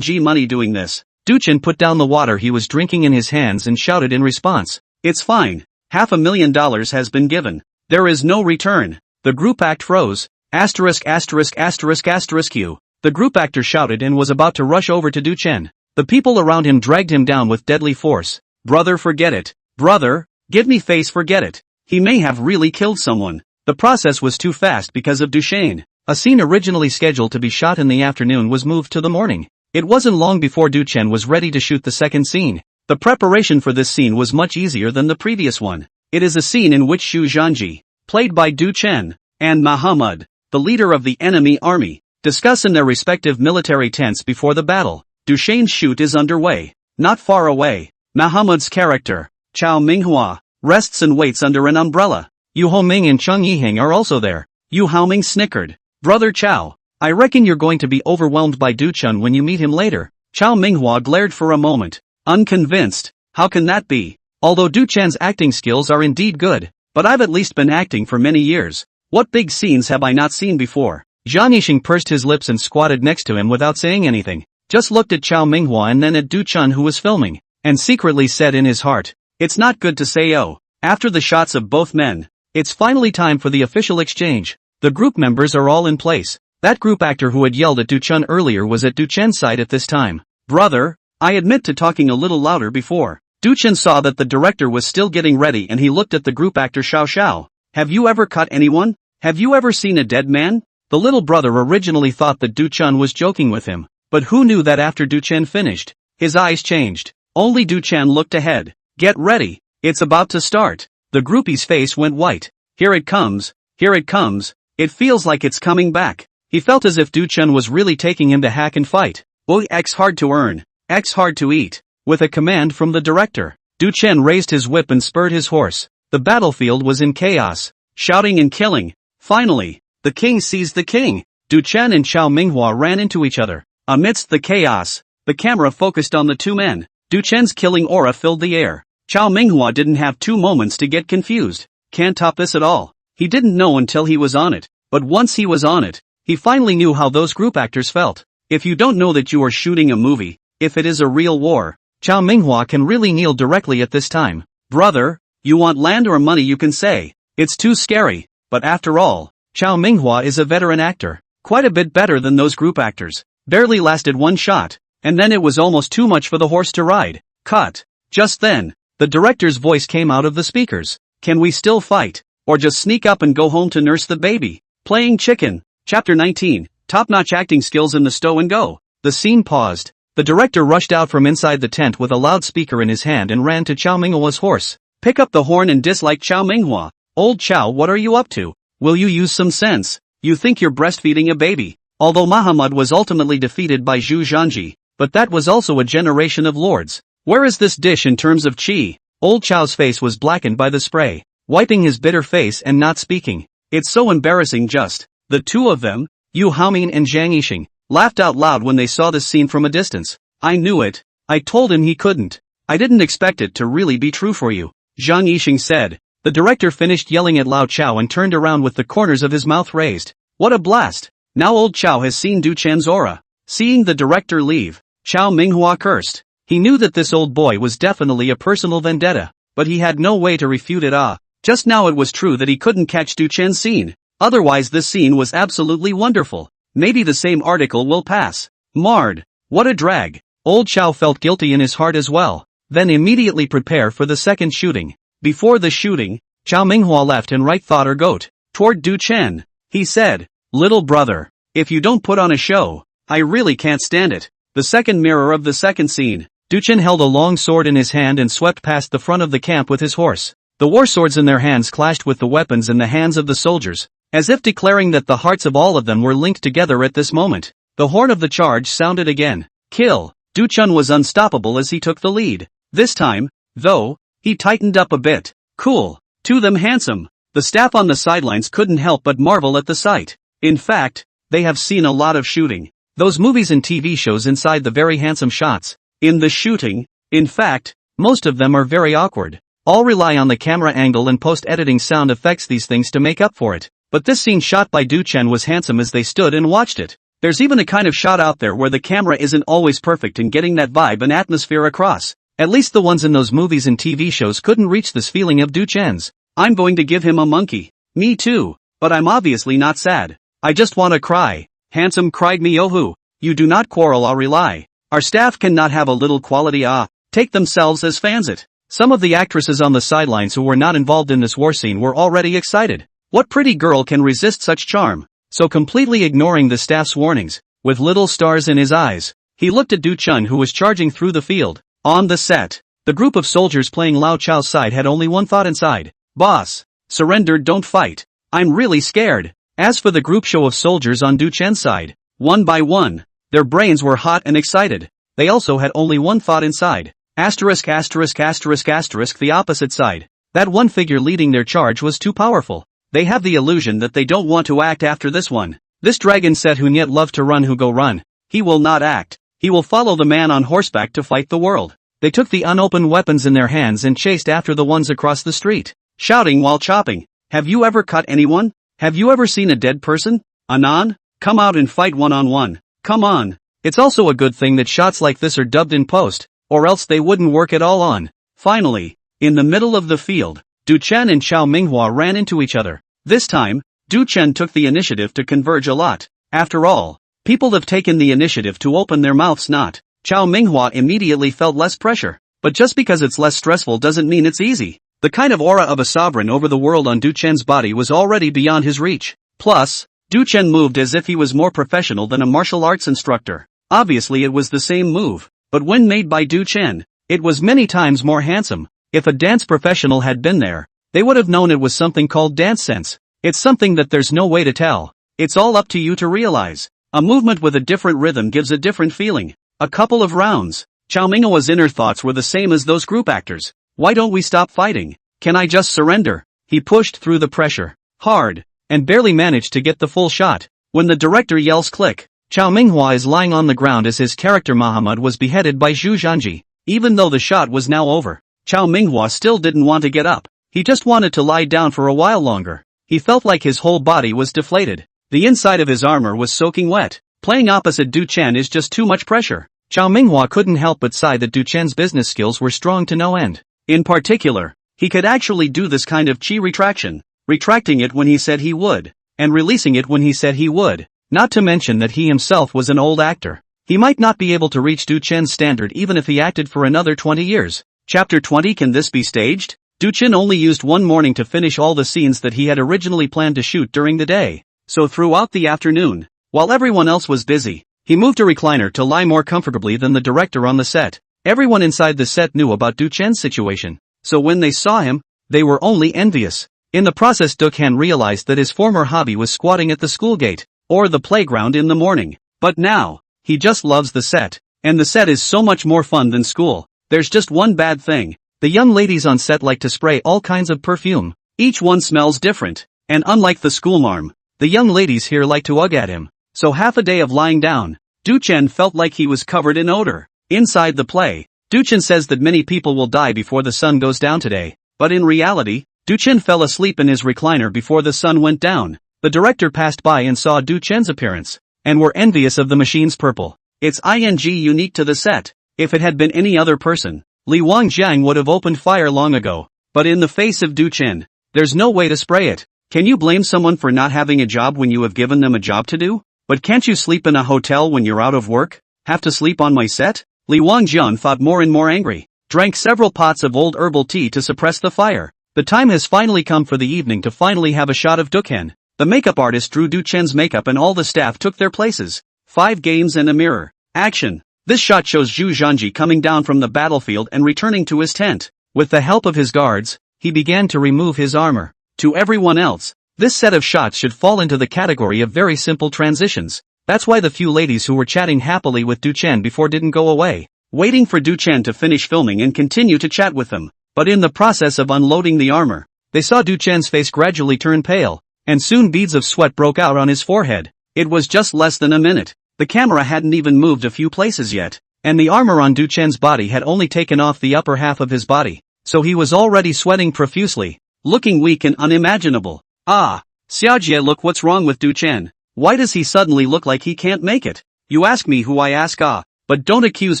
money doing this." Du Chen put down the water he was drinking in his hands and shouted in response, "It's fine. $500,000 has been given. There is no return." The group act froze. Asterisk. The group actor shouted and was about to rush over to Du Chen. The people around him dragged him down with deadly force. "Brother, forget it. Brother, give me face, forget it. He may have really killed someone." The process was too fast because of Du Chen. A scene originally scheduled to be shot in the afternoon was moved to the morning. It wasn't long before Du Chen was ready to shoot the second scene. The preparation for this scene was much easier than the previous one. It is a scene in which Zhu Zhanji, played by Du Chen, and Muhammad, the leader of the enemy army, discuss in their respective military tents before the battle. Du Chen's shoot is underway. Not far away, Muhammad's character, Chao Minghua, rests and waits under an umbrella. Yu Haoming and Cheng Yiheng are also there. Yu Haoming snickered. "Brother Chao, I reckon you're going to be overwhelmed by Du Chen when you meet him later." Chao Minghua glared for a moment, unconvinced. How can that be? Although Du Chen's acting skills are indeed good, but I've at least been acting for many years. What big scenes have I not seen before? Zhang Yixing pursed his lips and squatted next to him without saying anything. Just looked at Chao Minghua and then at Du Chen who was filming, and secretly said in his heart, "It's not good to say oh." After the shots of both men, it's finally time for the official exchange. The group members are all in place. That group actor who had yelled at Duchun earlier was at Duchen's side at this time. Brother, I admit to talking a little louder before. Duchen saw that the director was still getting ready and he looked at the group actor Xiao Xiao. Have you ever cut anyone? Have you ever seen a dead man? The little brother originally thought that Duchen was joking with him, but who knew that after Duchen finished, his eyes changed. Only Duchen looked ahead. Get ready, it's about to start. The groupie's face went white. Here it comes, here it comes, it feels like it's coming back. He felt as if Duchen was really taking him to hack and fight. Oh, X hard to earn, X hard to eat. With a command from the director, Duchen raised his whip and spurred his horse. The battlefield was in chaos, shouting and killing. Finally, the king seized the king. Duchen and Chao Minghua ran into each other. Amidst the chaos, the camera focused on the two men. Duchen's killing aura filled the air. Chao Minghua didn't have 2 moments to get confused. Can't top this at all. He didn't know until he was on it, but once he was on it, he finally knew how those group actors felt. If you don't know that you are shooting a movie, if it is a real war, Chao Minghua can really kneel directly at this time. Brother, you want land or money, you can say. It's too scary, but after all, Chao Minghua is a veteran actor, quite a bit better than those group actors. Barely lasted 1 shot, and then it was almost too much for the horse to ride. Cut. Just then, the director's voice came out of the speakers. Can we still fight, or just sneak up and go home to nurse the baby? Playing chicken. Chapter 19, top-notch acting skills in the stow and go. The scene paused. The director rushed out from inside the tent with a loudspeaker in his hand and ran to Chao Minghua's horse. Pick up the horn and dislike Chao Minghua. Old Chao, what are you up to? Will you use some sense? You think you're breastfeeding a baby. Although Muhammad was ultimately defeated by Zhu Zhanji, but that was also a generation of lords. Where is this dish in terms of qi? Old Chao's face was blackened by the spray, wiping his bitter face and not speaking. It's so embarrassing just. The two of them, Yu Haomin and Zhang Yixing, laughed out loud when they saw this scene from a distance. I knew it. I told him he couldn't. I didn't expect it to really be true for you, Zhang Yixing said. The director finished yelling at Lao Chao and turned around with the corners of his mouth raised. What a blast! Now old Chao has seen Duchen's aura. Seeing the director leave, Chao Minghua cursed. He knew that this old boy was definitely a personal vendetta, but he had no way to refute it. Just now it was true that he couldn't catch Duchen's scene. Otherwise this scene was absolutely wonderful. Maybe the same article will pass. Marred. What a drag. Old Chao felt guilty in his heart as well. Then immediately prepare for the second shooting. Before the shooting, Chao Minghua left and right thought or goat. Toward Duchen. He said, little brother, if you don't put on a show, I really can't stand it. The second mirror of the second scene. Duchen held a long sword in his hand and swept past the front of the camp with his horse. The war swords in their hands clashed with the weapons in the hands of the soldiers, as if declaring that the hearts of all of them were linked together at this moment. The horn of the charge sounded again. Kill. Duchen was unstoppable as he took the lead. This time, though, he tightened up a bit. Cool. To them handsome. The staff on the sidelines couldn't help but marvel at the sight. In fact, they have seen a lot of shooting. Those movies and TV shows inside the very handsome shots. In the shooting, in fact, most of them are very awkward. All rely on the camera angle and post-editing sound effects, these things, to make up for it. But this scene shot by Duchen was handsome as they stood and watched it. There's even a kind of shot out there where the camera isn't always perfect in getting that vibe and atmosphere across. At least the ones in those movies and TV shows couldn't reach this feeling of Duchen's. I'm going to give him a monkey. Me too. But I'm obviously not sad. I just want to cry. Handsome, cried Miyohu. You do not quarrel, I'll rely. Our staff cannot have a little quality, take themselves as fans it. Some of the actresses on the sidelines who were not involved in this war scene were already excited. What pretty girl can resist such charm? So completely ignoring the staff's warnings, with little stars in his eyes, he looked at Duchen, who was charging through the field. On the set, the group of soldiers playing Lao Chao's side had only one thought inside. Boss, surrender, don't fight. I'm really scared. As for the group show of soldiers on Duchen's side, one by one, their brains were hot and excited. They also had only one thought inside. Asterisk, asterisk, asterisk, asterisk, the opposite side. That one figure leading their charge was too powerful. They have the illusion that they don't want to act after this one. This dragon said who yet love to run, who go run. He will not act. He will follow the man on horseback to fight the world. They took the unopened weapons in their hands and chased after the ones across the street, shouting while chopping. Have you ever cut anyone? Have you ever seen a dead person? Anan? Come out and fight one-on-one. Come on. It's also a good thing that shots like this are dubbed in post, or else they wouldn't work at all on. Finally, in the middle of the field, Duchen and Chao Minghua ran into each other. This time, Du Chen took the initiative to converge a lot. After all, people have taken the initiative to open their mouths not. Chao Minghua immediately felt less pressure. But just because it's less stressful doesn't mean it's easy. The kind of aura of a sovereign over the world on Du Chen's body was already beyond his reach. Plus, Du Chen moved as if he was more professional than a martial arts instructor. Obviously it was the same move, but when made by Du Chen, it was many times more handsome. If a dance professional had been there, they would have known it was something called dance sense. It's something that there's no way to tell. It's all up to you to realize. A movement with a different rhythm gives a different feeling. A couple of rounds. Chao Minghua's inner thoughts were the same as those group actors. Why don't we stop fighting? Can I just surrender? He pushed through the pressure. Hard. And barely managed to get the full shot. When the director yells click, Chao Minghua is lying on the ground as his character Muhammad was beheaded by Zhu Zhanji. Even though the shot was now over, Chao Minghua still didn't want to get up. He just wanted to lie down for a while longer. He felt like his whole body was deflated. The inside of his armor was soaking wet. Playing opposite Du Chen is just too much pressure. Chao Minghua couldn't help but sigh that Du Chen's business skills were strong to no end. In particular, he could actually do this kind of chi retraction, retracting it when he said he would, and releasing it when he said he would, not to mention that he himself was an old actor. He might not be able to reach Du Chen's standard even if he acted for another 20 years. Chapter 20. Can this be staged? Du Chen only used one morning to finish all the scenes that he had originally planned to shoot during the day, so throughout the afternoon, while everyone else was busy, he moved a recliner to lie more comfortably than the director on the set. Everyone inside the set knew about Du Chen's situation, so when they saw him, they were only envious. In the process, Duk Han realized that his former hobby was squatting at the school gate, or the playground in the morning. But now, he just loves the set, and the set is so much more fun than school. There's just one bad thing. The young ladies on set like to spray all kinds of perfume. Each one smells different, and unlike the schoolmarm, the young ladies here like to ug at him. So half a day of lying down, Du Chen felt like he was covered in odor. Inside the play, Du Chen says that many people will die before the sun goes down today, but in reality, Du Chen fell asleep in his recliner before the sun went down. The director passed by and saw Du Chen's appearance, and were envious of the machine's purple. It's unique to the set. If it had been any other person, Li Wangjiang would have opened fire long ago. But in the face of Du Chen, there's no way to spray it. Can you blame someone for not having a job when you have given them a job to do? But can't you sleep in a hotel when you're out of work? Have to sleep on my set? Li Wangjian thought more and more angry, drank several pots of old herbal tea to suppress the fire. The time has finally come for the evening to finally have a shot of Dukhan. The makeup artist drew Du Chen's makeup and all the staff took their places. 5 games and a mirror. Action. This shot shows Zhu Zhanji coming down from the battlefield and returning to his tent. With the help of his guards, he began to remove his armor. To everyone else, this set of shots should fall into the category of very simple transitions. That's why the few ladies who were chatting happily with Du Chen before didn't go away, waiting for Du Chen to finish filming and continue to chat with them. But in the process of unloading the armor, they saw Du Chen's face gradually turn pale, and soon beads of sweat broke out on his forehead. It was just less than a minute. The camera hadn't even moved a few places yet, and the armor on Du Chen's body had only taken off the upper half of his body, so he was already sweating profusely, looking weak and unimaginable. Ah, Xiaojie, look what's wrong with Du Chen. Why does he suddenly look like he can't make it? You ask me who I ask, but don't accuse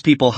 people,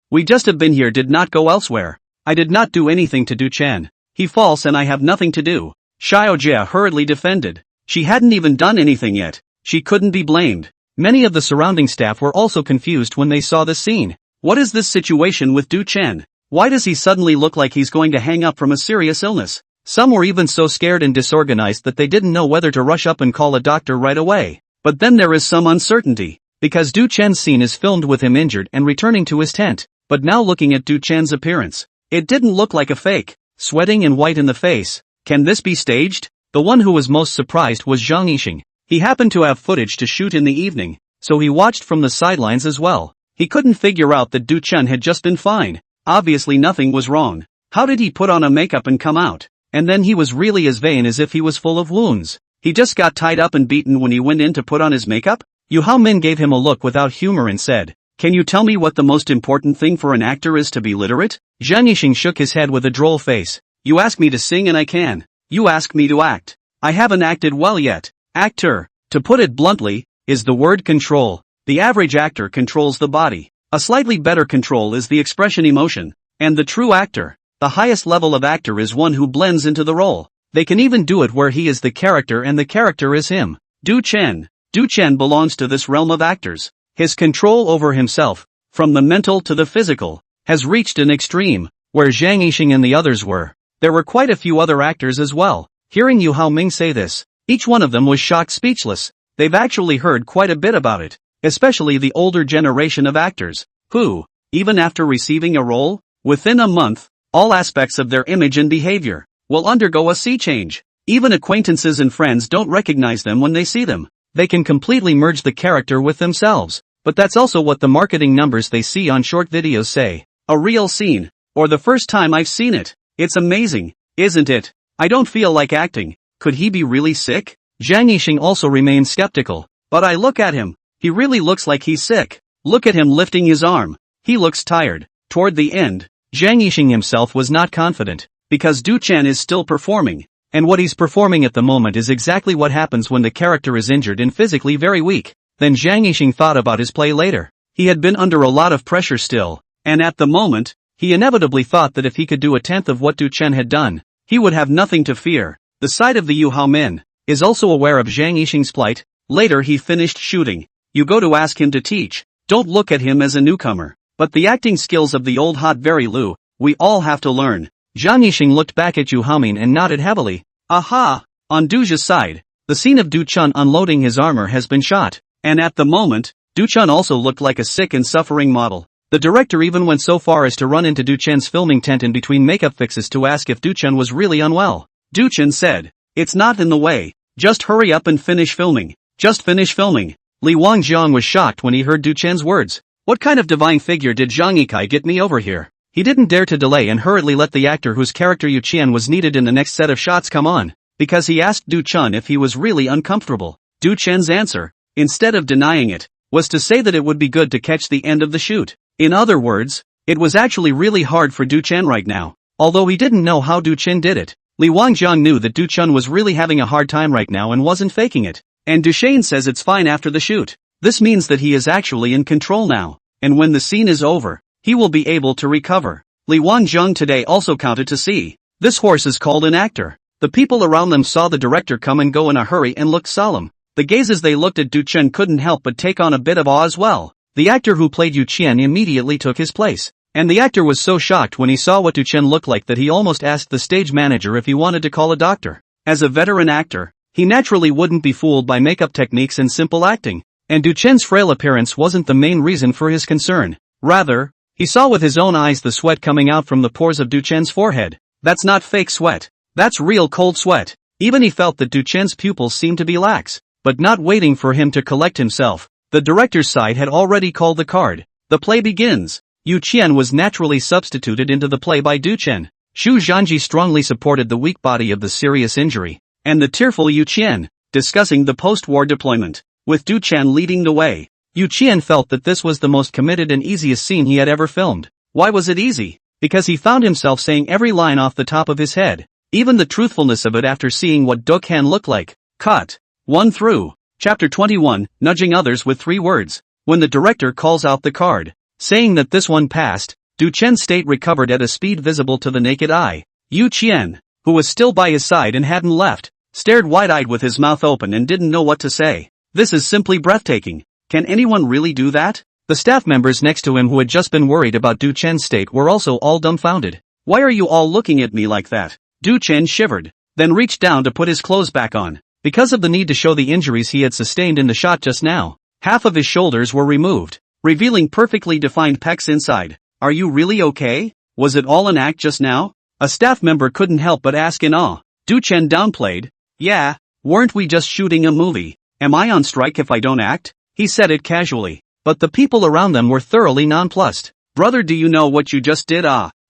We just have been here, did not go elsewhere. I did not do anything to Du Chen. He false and I have nothing to do. Xiaojie hurriedly defended. She hadn't even done anything yet. She couldn't be blamed. Many of the surrounding staff were also confused when they saw this scene. What is this situation with Du Chen? Why does he suddenly look like he's going to hang up from a serious illness? Some were even so scared and disorganized that they didn't know whether to rush up and call a doctor right away. But then there is some uncertainty, because Du Chen's scene is filmed with him injured and returning to his tent. But now looking at Du Chen's appearance, it didn't look like a fake, sweating and white in the face. Can this be staged? The one who was most surprised was Zhang Yixing. He happened to have footage to shoot in the evening, so he watched from the sidelines as well. He couldn't figure out that Du Chen had just been fine. Obviously nothing was wrong. How did he put on a makeup and come out? And then he was really as vain as if he was full of wounds. He just got tied up and beaten when he went in to put on his makeup? Yu Hao Min gave him a look without humor and said, "Can you tell me what the most important thing for an actor is to be literate?" Zhang Yixing shook his head with a droll face. You ask me to sing and I can. You ask me to act. I haven't acted well yet. Actor, to put it bluntly, is the word control. The average actor controls the body. A slightly better control is the expression emotion. And the true actor, the highest level of actor, is one who blends into the role. They can even do it where he is the character and the character is him. Du Chen. Du Chen belongs to this realm of actors. His control over himself, from the mental to the physical, has reached an extreme, where Zhang Yixing and the others were. There were quite a few other actors as well. Hearing Yu Haoming say this, each one of them was shocked speechless. They've actually heard quite a bit about it, especially the older generation of actors, who, even after receiving a role, within a month, all aspects of their image and behavior will undergo a sea change. Even acquaintances and friends don't recognize them when they see them. They can completely merge the character with themselves. But that's also what the marketing numbers they see on short videos say. A real scene. Or the first time I've seen it. It's amazing, isn't it? I don't feel like acting. Could he be really sick? Zhang Yixing also remains skeptical. But I look at him. He really looks like he's sick. Look at him lifting his arm. He looks tired. Toward the end, Zhang Yixing himself was not confident. Because Du Chen is still performing. And what he's performing at the moment is exactly what happens when the character is injured and physically very weak. Then Zhang Yixing thought about his play later. He had been under a lot of pressure still. And at the moment, he inevitably thought that if he could do a tenth of what Du Chen had done, he would have nothing to fear. The side of the Yu Haomin is also aware of Zhang Yixing's plight. Later he finished shooting. You go to ask him to teach. Don't look at him as a newcomer. But the acting skills of the old hot very Lu, we all have to learn. Zhang Yixing looked back at Yu Haomin and nodded heavily. Aha! On Du's side, the scene of Du Chen unloading his armor has been shot. And at the moment, Du Chen also looked like a sick and suffering model. The director even went so far as to run into Du Chen's filming tent in between makeup fixes to ask if Du Chen was really unwell. Du Chen said, "It's not in the way. Just hurry up and finish filming. Just finish filming." Li Wangjiang was shocked when he heard Du Chen's words. What kind of divine figure did Zhang Yikai get me over here? He didn't dare to delay and hurriedly let the actor whose character Yu Qian was needed in the next set of shots come on, because he asked Du Chen if he was really uncomfortable. Du Chen's answer, instead of denying it, was to say that it would be good to catch the end of the shoot. In other words, it was actually really hard for Du Chen right now. Although he didn't know how Du Chen did it, Li Wangjiang knew that Du Chen was really having a hard time right now and wasn't faking it. And Duchesne says it's fine after the shoot. This means that he is actually in control now, and when the scene is over, he will be able to recover. Li Wangjiang today also counted to see. This horse is called an actor. The people around them saw the director come and go in a hurry and looked solemn. The gazes they looked at Du Chen couldn't help but take on a bit of awe as well. The actor who played Yu Qian immediately took his place. And the actor was so shocked when he saw what Du Chen looked like that he almost asked the stage manager if he wanted to call a doctor. As a veteran actor, he naturally wouldn't be fooled by makeup techniques and simple acting. And Du Chen's frail appearance wasn't the main reason for his concern. Rather, he saw with his own eyes the sweat coming out from the pores of Du Chen's forehead. That's not fake sweat. That's real cold sweat. Even he felt that Du Chen's pupils seemed to be lax. But not waiting for him to collect himself, the director's side had already called the card. The play begins. Yu Qian was naturally substituted into the play by Du Chen. Xu Zhanji strongly supported the weak body of the serious injury, and the tearful Yu Qian, discussing the post-war deployment, with Du Chen leading the way. Yu Qian felt that this was the most committed and easiest scene he had ever filmed. Why was it easy? Because he found himself saying every line off the top of his head. Even the truthfulness of it after seeing what Dokkan looked like. Cut. 1 through. Chapter 21, Nudging Others with 3 words. When the director calls out the card, saying that this one passed, Du Chen's state recovered at a speed visible to the naked eye. Yu Qian, who was still by his side and hadn't left, stared wide-eyed with his mouth open and didn't know what to say. This is simply breathtaking. Can anyone really do that? The staff members next to him who had just been worried about Du Chen's state were also all dumbfounded. Why are you all looking at me like that? Du Chen shivered, then reached down to put his clothes back on. Because of the need to show the injuries he had sustained in the shot just now, half of his shoulders were removed, revealing perfectly defined pecs inside. Are you really okay? Was it all an act just now? A staff member couldn't help but ask in awe. Du Chen downplayed. Yeah, weren't we just shooting a movie? Am I on strike if I don't act? He said it casually. But the people around them were thoroughly nonplussed. Brother, do you know what you just did?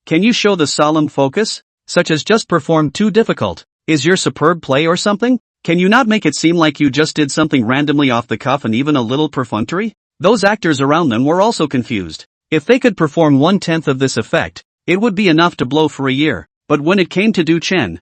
Can you show the solemn focus? Such as just performed too difficult. Is your superb play or something? Can you not make it seem like you just did something randomly off the cuff and even a little perfunctory? Those actors around them were also confused. If they could perform 1/10 of this effect, it would be enough to blow for a year. But when it came to Du Chen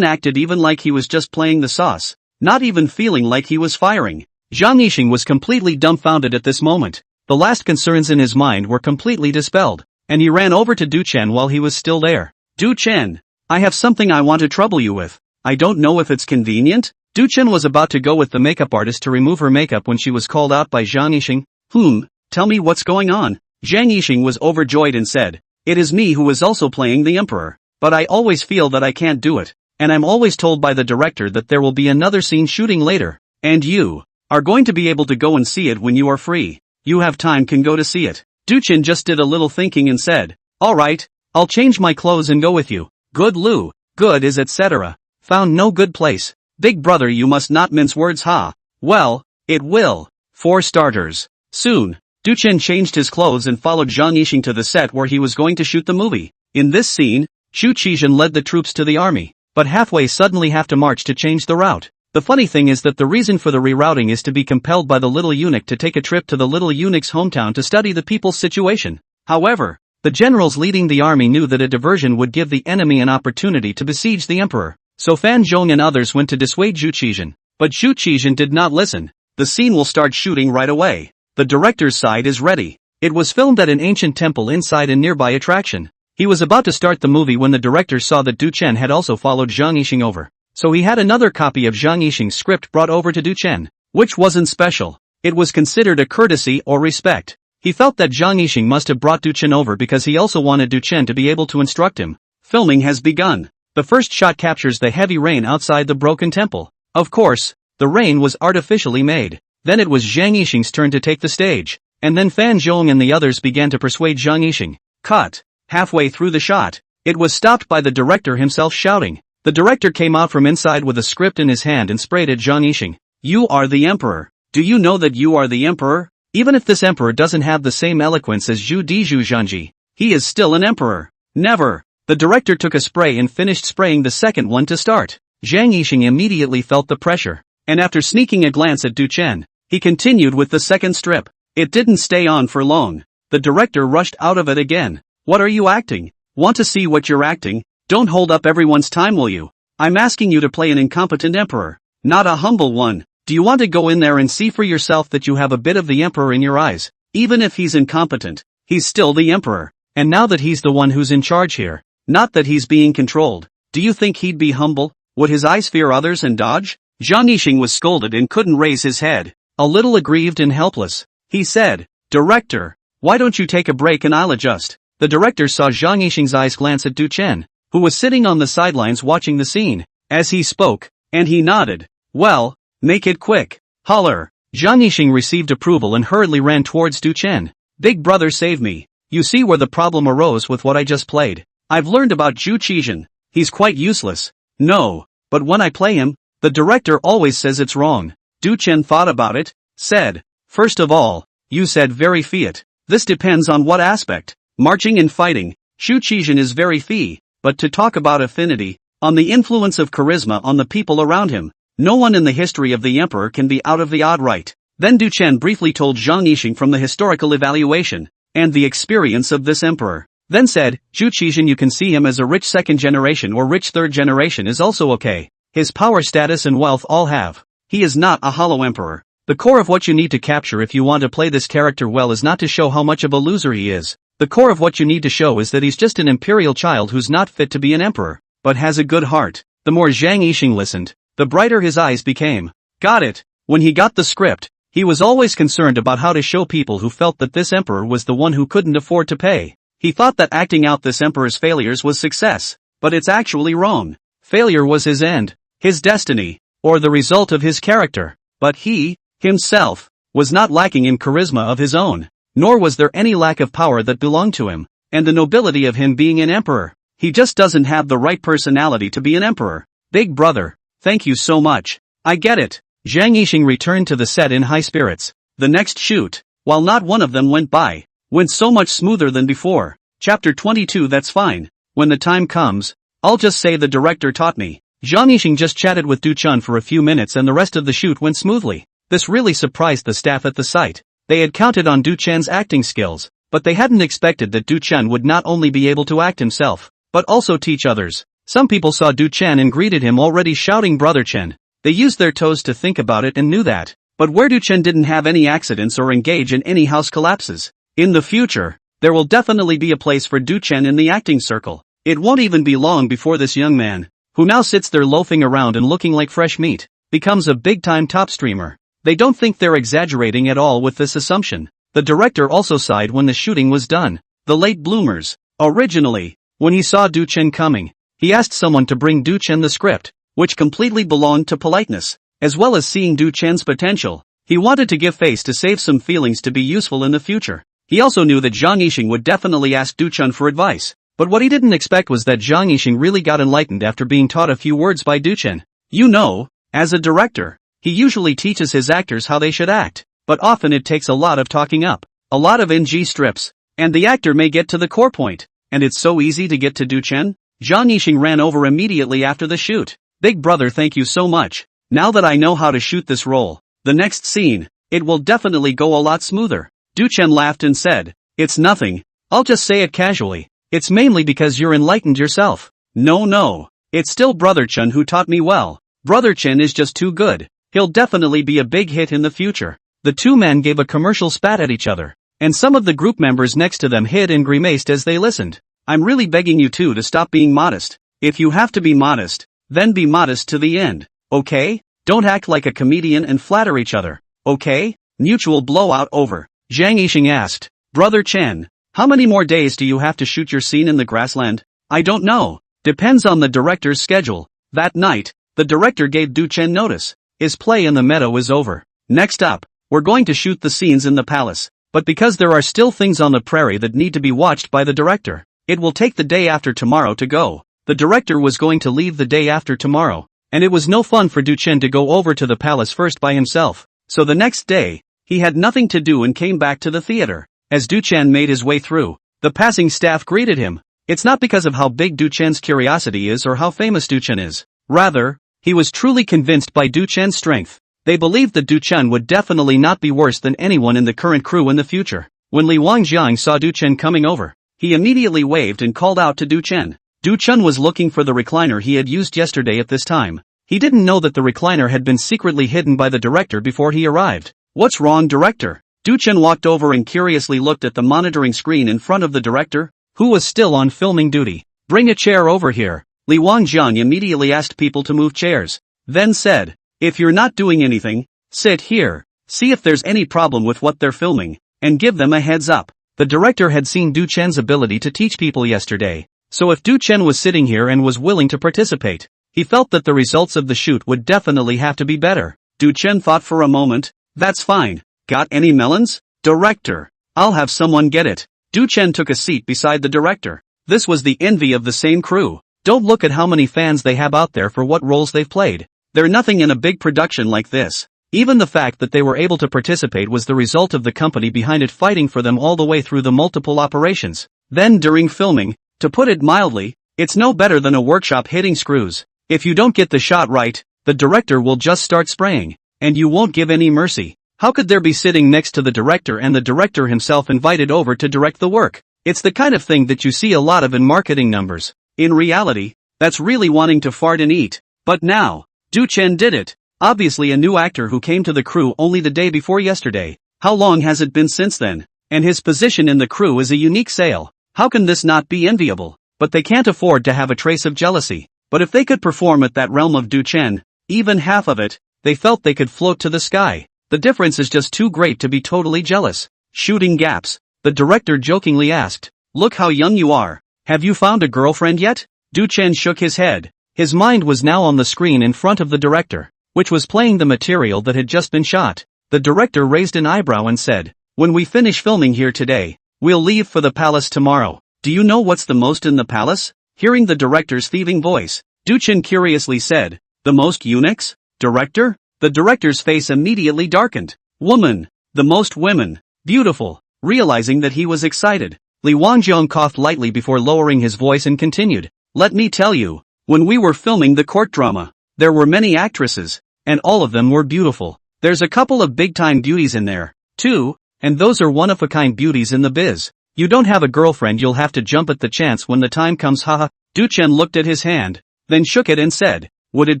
acted even like he was just playing the sauce, not even feeling like he was firing. Zhang Yixing was completely dumbfounded at this moment. The last concerns in his mind were completely dispelled, and he ran over to Du Chen while he was still there. Du Chen, I have something I want to trouble you with. I don't know if it's convenient? Du-Chen was about to go with the makeup artist to remove her makeup when she was called out by Zhang Yixing. Tell me what's going on. Zhang Yixing was overjoyed and said, it is me who is also playing the emperor, but I always feel that I can't do it, and I'm always told by the director that there will be another scene shooting later, and you are going to be able to go and see it when you are free. You have time can go to see it. Du-Chen just did a little thinking and said, alright, I'll change my clothes and go with you. Good Lu, good is etc. Found no good place. Big brother, you must not mince words, ha. Well, it will. For starters. Soon, Du-Chen changed his clothes and followed Zhang Yixing to the set where he was going to shoot the movie. In this scene, Xu Qizhen led the troops to the army, but halfway suddenly have to march to change the route. The funny thing is that the reason for the rerouting is to be compelled by the little eunuch to take a trip to the little eunuch's hometown to study the people's situation. However, the generals leading the army knew that a diversion would give the enemy an opportunity to besiege the emperor. So Fan Zhong and others went to dissuade Xu Qizhen. But Xu Qizhen did not listen. The scene will start shooting right away. The director's side is ready. It was filmed at an ancient temple inside a nearby attraction. He was about to start the movie when the director saw that Du-Chen had also followed Zhang Yixing over. So he had another copy of Zhang Yixing's script brought over to Du-Chen, which wasn't special. It was considered a courtesy or respect. He felt that Zhang Yixing must have brought Du-Chen over because he also wanted Du-Chen to be able to instruct him. Filming has begun. The first shot captures the heavy rain outside the broken temple. Of course, the rain was artificially made. Then it was Zhang Yixing's turn to take the stage. And then Fan Zhong and the others began to persuade Zhang Yixing. Cut. Halfway through the shot, it was stopped by the director himself shouting. The director came out from inside with a script in his hand and sprayed at Zhang Yixing. You are the emperor. Do you know that you are the emperor? Even if this emperor doesn't have the same eloquence as Zhu Dizhu Zhanji, he is still an emperor. Never. The director took a spray and finished spraying the second one to start. Zhang Yixing immediately felt the pressure, and after sneaking a glance at Du-Chen, he continued with the second strip. It didn't stay on for long. The director rushed out of it again. What are you acting? Want to see what you're acting? Don't hold up everyone's time, will you? I'm asking you to play an incompetent emperor, not a humble one. Do you want to go in there and see for yourself that you have a bit of the emperor in your eyes? Even if he's incompetent, he's still the emperor. And now that he's the one who's in charge here, not that he's being controlled, do you think he'd be humble? Would his eyes fear others and dodge? Zhang Yixing was scolded and couldn't raise his head. A little aggrieved and helpless, he said, Director, why don't you take a break and I'll adjust? The director saw Zhang Yixing's eyes glance at Du-Chen, who was sitting on the sidelines watching the scene, as he spoke, and he nodded. Well, make it quick. Holler. Zhang Yixing received approval and hurriedly ran towards Du-Chen. Big brother, save me. You see where the problem arose with what I just played. I've learned about Xu Qizhen. He's quite useless. No, but when I play him, the director always says it's wrong. Du-Chen thought about it, said, first of all, you said very fiat. This depends on what aspect. Marching and fighting, Xu Qizhen is very fi, but to talk about affinity, on the influence of charisma on the people around him, no one in the history of the emperor can be out of the odd right. Then Du-Chen briefly told Zhang Yixing from the historical evaluation, and the experience of this emperor. Then said, Xu Qizhen, you can see him as a rich second generation or rich third generation is also okay. His power, status and wealth all have. He is not a hollow emperor. The core of what you need to capture if you want to play this character well is not to show how much of a loser he is. The core of what you need to show is that he's just an imperial child who's not fit to be an emperor, but has a good heart. The more Zhang Yixing listened, the brighter his eyes became. Got it. When he got the script, he was always concerned about how to show people who felt that this emperor was the one who couldn't afford to pay. He thought that acting out this emperor's failures was success, but it's actually wrong. Failure was his end, his destiny, or the result of his character. But he, himself, was not lacking in charisma of his own, nor was there any lack of power that belonged to him, and the nobility of him being an emperor. He just doesn't have the right personality to be an emperor. Big brother, thank you so much. I get it. Zhang Yixing returned to the set in high spirits. The next shoot, while not one of them went by, went so much smoother than before. Chapter 22. That's fine. When the time comes, I'll just say the director taught me. Zhang Yixing just chatted with Du-Chen for a few minutes and the rest of the shoot went smoothly. This really surprised the staff at the site. They had counted on Du-Chen's acting skills, but they hadn't expected that Du-Chen would not only be able to act himself, but also teach others. Some people saw Du-Chen and greeted him already shouting Brother Chen. They used their toes to think about it and knew that. But where Du-Chen didn't have any accidents or engage in any house collapses. In the future, there will definitely be a place for Du-Chen in the acting circle. It won't even be long before this young man, who now sits there loafing around and looking like fresh meat, becomes a big-time top streamer. They don't think they're exaggerating at all with this assumption. The director also sighed when the shooting was done. The late bloomers. Originally, when he saw Du Chen coming, he asked someone to bring Du Chen the script, which completely belonged to politeness, as well as seeing Du Chen's potential. He wanted to give face to save some feelings to be useful in the future. He also knew that Zhang Yixing would definitely ask Du Chen for advice, but what he didn't expect was that Zhang Yixing really got enlightened after being taught a few words by Du Chen. You know, as a director, he usually teaches his actors how they should act, but often it takes a lot of talking up, a lot of NG strips, and the actor may get to the core point. And it's so easy to get to Du Chen? Zhang Yixing ran over immediately after the shoot. Big brother, thank you so much. Now that I know how to shoot this role, the next scene, it will definitely go a lot smoother. Du Chen laughed and said, it's nothing, I'll just say it casually. It's mainly because you're enlightened yourself. No, it's still Brother Chen who taught me well. Brother Chen is just too good. He'll definitely be a big hit in the future. The two men gave a commercial spat at each other, and some of the group members next to them hid and grimaced as they listened. I'm really begging you two to stop being modest. If you have to be modest, then be modest to the end, okay? Don't act like a comedian and flatter each other, okay? Mutual blowout over. Zhang Yixing asked, Brother Chen, how many more days do you have to shoot your scene in the grassland? I don't know. Depends on the director's schedule. That night, the director gave Du Chen notice. His play in the meadow is over. Next up, we're going to shoot the scenes in the palace. But because there are still things on the prairie that need to be watched by the director, it will take the day after tomorrow to go. The director was going to leave the day after tomorrow, and it was no fun for Du Chen to go over to the palace first by himself. So the next day, he had nothing to do and came back to the theater. As Du Chen made his way through, the passing staff greeted him. It's not because of how big Du Chen's curiosity is or how famous Du Chen is. Rather, he was truly convinced by Du Chen's strength. They believed that Du Chen would definitely not be worse than anyone in the current crew in the future. When Li Wangjiang saw Du Chen coming over, he immediately waved and called out to Du Chen. Du Chen was looking for the recliner he had used yesterday at this time. He didn't know that the recliner had been secretly hidden by the director before he arrived. What's wrong, director? Du Chen walked over and curiously looked at the monitoring screen in front of the director, who was still on filming duty. Bring a chair over here. Li Wangjiang immediately asked people to move chairs, then said, if you're not doing anything, sit here, see if there's any problem with what they're filming, and give them a heads up. The director had seen Du Chen's ability to teach people yesterday, so if Du Chen was sitting here and was willing to participate, he felt that the results of the shoot would definitely have to be better. Du Chen thought for a moment, that's fine. Got any melons? Director, I'll have someone get it. Du Chen took a seat beside the director. This was the envy of the same crew. Don't look at how many fans they have out there for what roles they've played. They're nothing in a big production like this. Even the fact that they were able to participate was the result of the company behind it fighting for them all the way through the multiple operations. Then during filming, to put it mildly, it's no better than a workshop hitting screws. If you don't get the shot right, the director will just start spraying, and you won't give any mercy. How could there be sitting next to the director and the director himself invited over to direct the work? It's the kind of thing that you see a lot of in marketing numbers. In reality, that's really wanting to fart and eat. But now, Du Chen did it. Obviously a new actor who came to the crew only the day before yesterday. How long has it been since then? And his position in the crew is a unique sale. How can this not be enviable? But they can't afford to have a trace of jealousy. But if they could perform at that realm of Du Chen, even half of it, they felt they could float to the sky. The difference is just too great to be totally jealous. Shooting gaps. The director jokingly asked, look how young you are. Have you found a girlfriend yet? Du Chen shook his head. His mind was now on the screen in front of the director, which was playing the material that had just been shot. The director raised an eyebrow and said, when we finish filming here today, we'll leave for the palace tomorrow. Do you know what's the most in the palace? Hearing the director's thieving voice, Du Chen curiously said, the most eunuchs? Director? The director's face immediately darkened. Woman. The most women. Beautiful. Realizing that he was excited, Li Wangjiang coughed lightly before lowering his voice and continued, let me tell you, when we were filming the court drama, there were many actresses, and all of them were beautiful. There's a couple of big-time beauties in there, too, and those are one-of-a-kind beauties in the biz. You don't have a girlfriend, you'll have to jump at the chance when the time comes, haha. Du Chen looked at his hand, then shook it and said, would it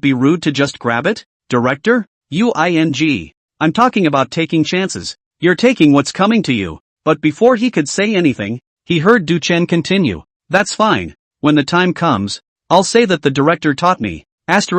be rude to just grab it? Director? I'm talking about taking chances. You're taking what's coming to you. But before he could say anything, he heard Du Chen continue, that's fine. When the time comes, I'll say that the director taught me. Off.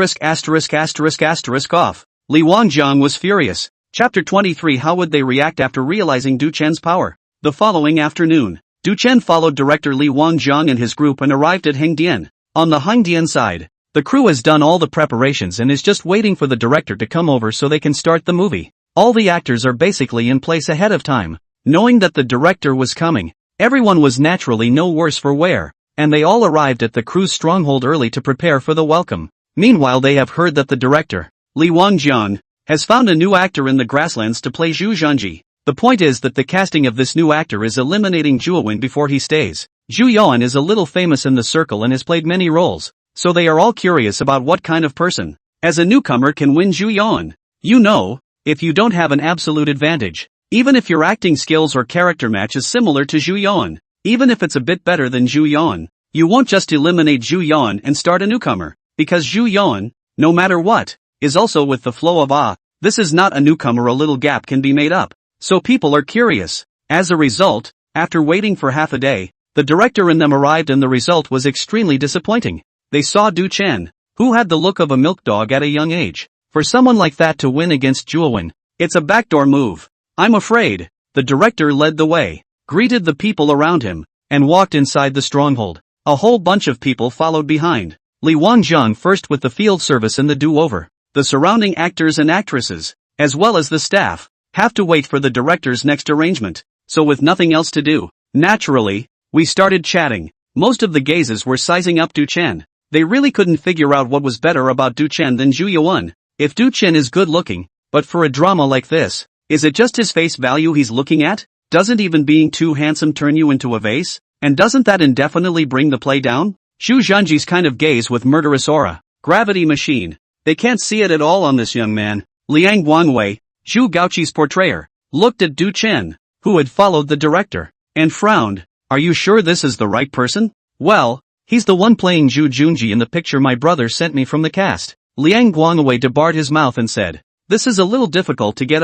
Li Wangjiang was furious. Chapter 23. How would they react after realizing Du Chen's power? The following afternoon, Du Chen followed director Li Wangjiang and his group and arrived at Hengdian. On the Hengdian side, the crew has done all the preparations and is just waiting for the director to come over so they can start the movie. All the actors are basically in place ahead of time. Knowing that the director was coming, everyone was naturally no worse for wear, and they all arrived at the crew's stronghold early to prepare for the welcome. Meanwhile, they have heard that the director, Li Wangjiang, has found a new actor in the Grasslands to play Zhu Zhanji. The point is that the casting of this new actor is eliminating Zhu Yuan before he stays. Zhu Yuan is a little famous in the circle and has played many roles, so they are all curious about what kind of person, as a newcomer, can win Zhu Yuan. You know, if you don't have an absolute advantage, even if your acting skills or character match is similar to Zhu Yuan, even if it's a bit better than Zhu Yuan, you won't just eliminate Zhu Yuan and start a newcomer, because Zhu Yuan, no matter what, is also with the flow of this is not a newcomer. A little gap can be made up. So people are curious. As a result, after waiting for half a day, the director and them arrived and the result was extremely disappointing. They saw Du Chen, who had the look of a milk dog at a young age. For someone like that to win against Zhu Yuan, it's a backdoor move. I'm afraid. The director led the way, greeted the people around him, and walked inside the stronghold. A whole bunch of people followed behind. Li Wangjiang first with the field service and the do-over. The surrounding actors and actresses, as well as the staff, have to wait for the director's next arrangement. So with nothing else to do, naturally, we started chatting. Most of the gazes were sizing up Du Chen. They really couldn't figure out what was better about Du Chen than Zhu Yuan. If Du Chen is good looking, but for a drama like this, is it just his face value he's looking at? Doesn't even being too handsome turn you into a vase? And doesn't that indefinitely bring the play down? Zhu Zhanji's kind of gaze with murderous aura. Gravity machine. They can't see it at all on this young man. Liang Guangwei, Zhu Gaoqi's portrayer, looked at Du Chen, who had followed the director, and frowned. Are you sure this is the right person? Well, he's the one playing Zhu Junji in the picture my brother sent me from the cast. Liang Guangwei debarred his mouth and said, this is a little difficult to get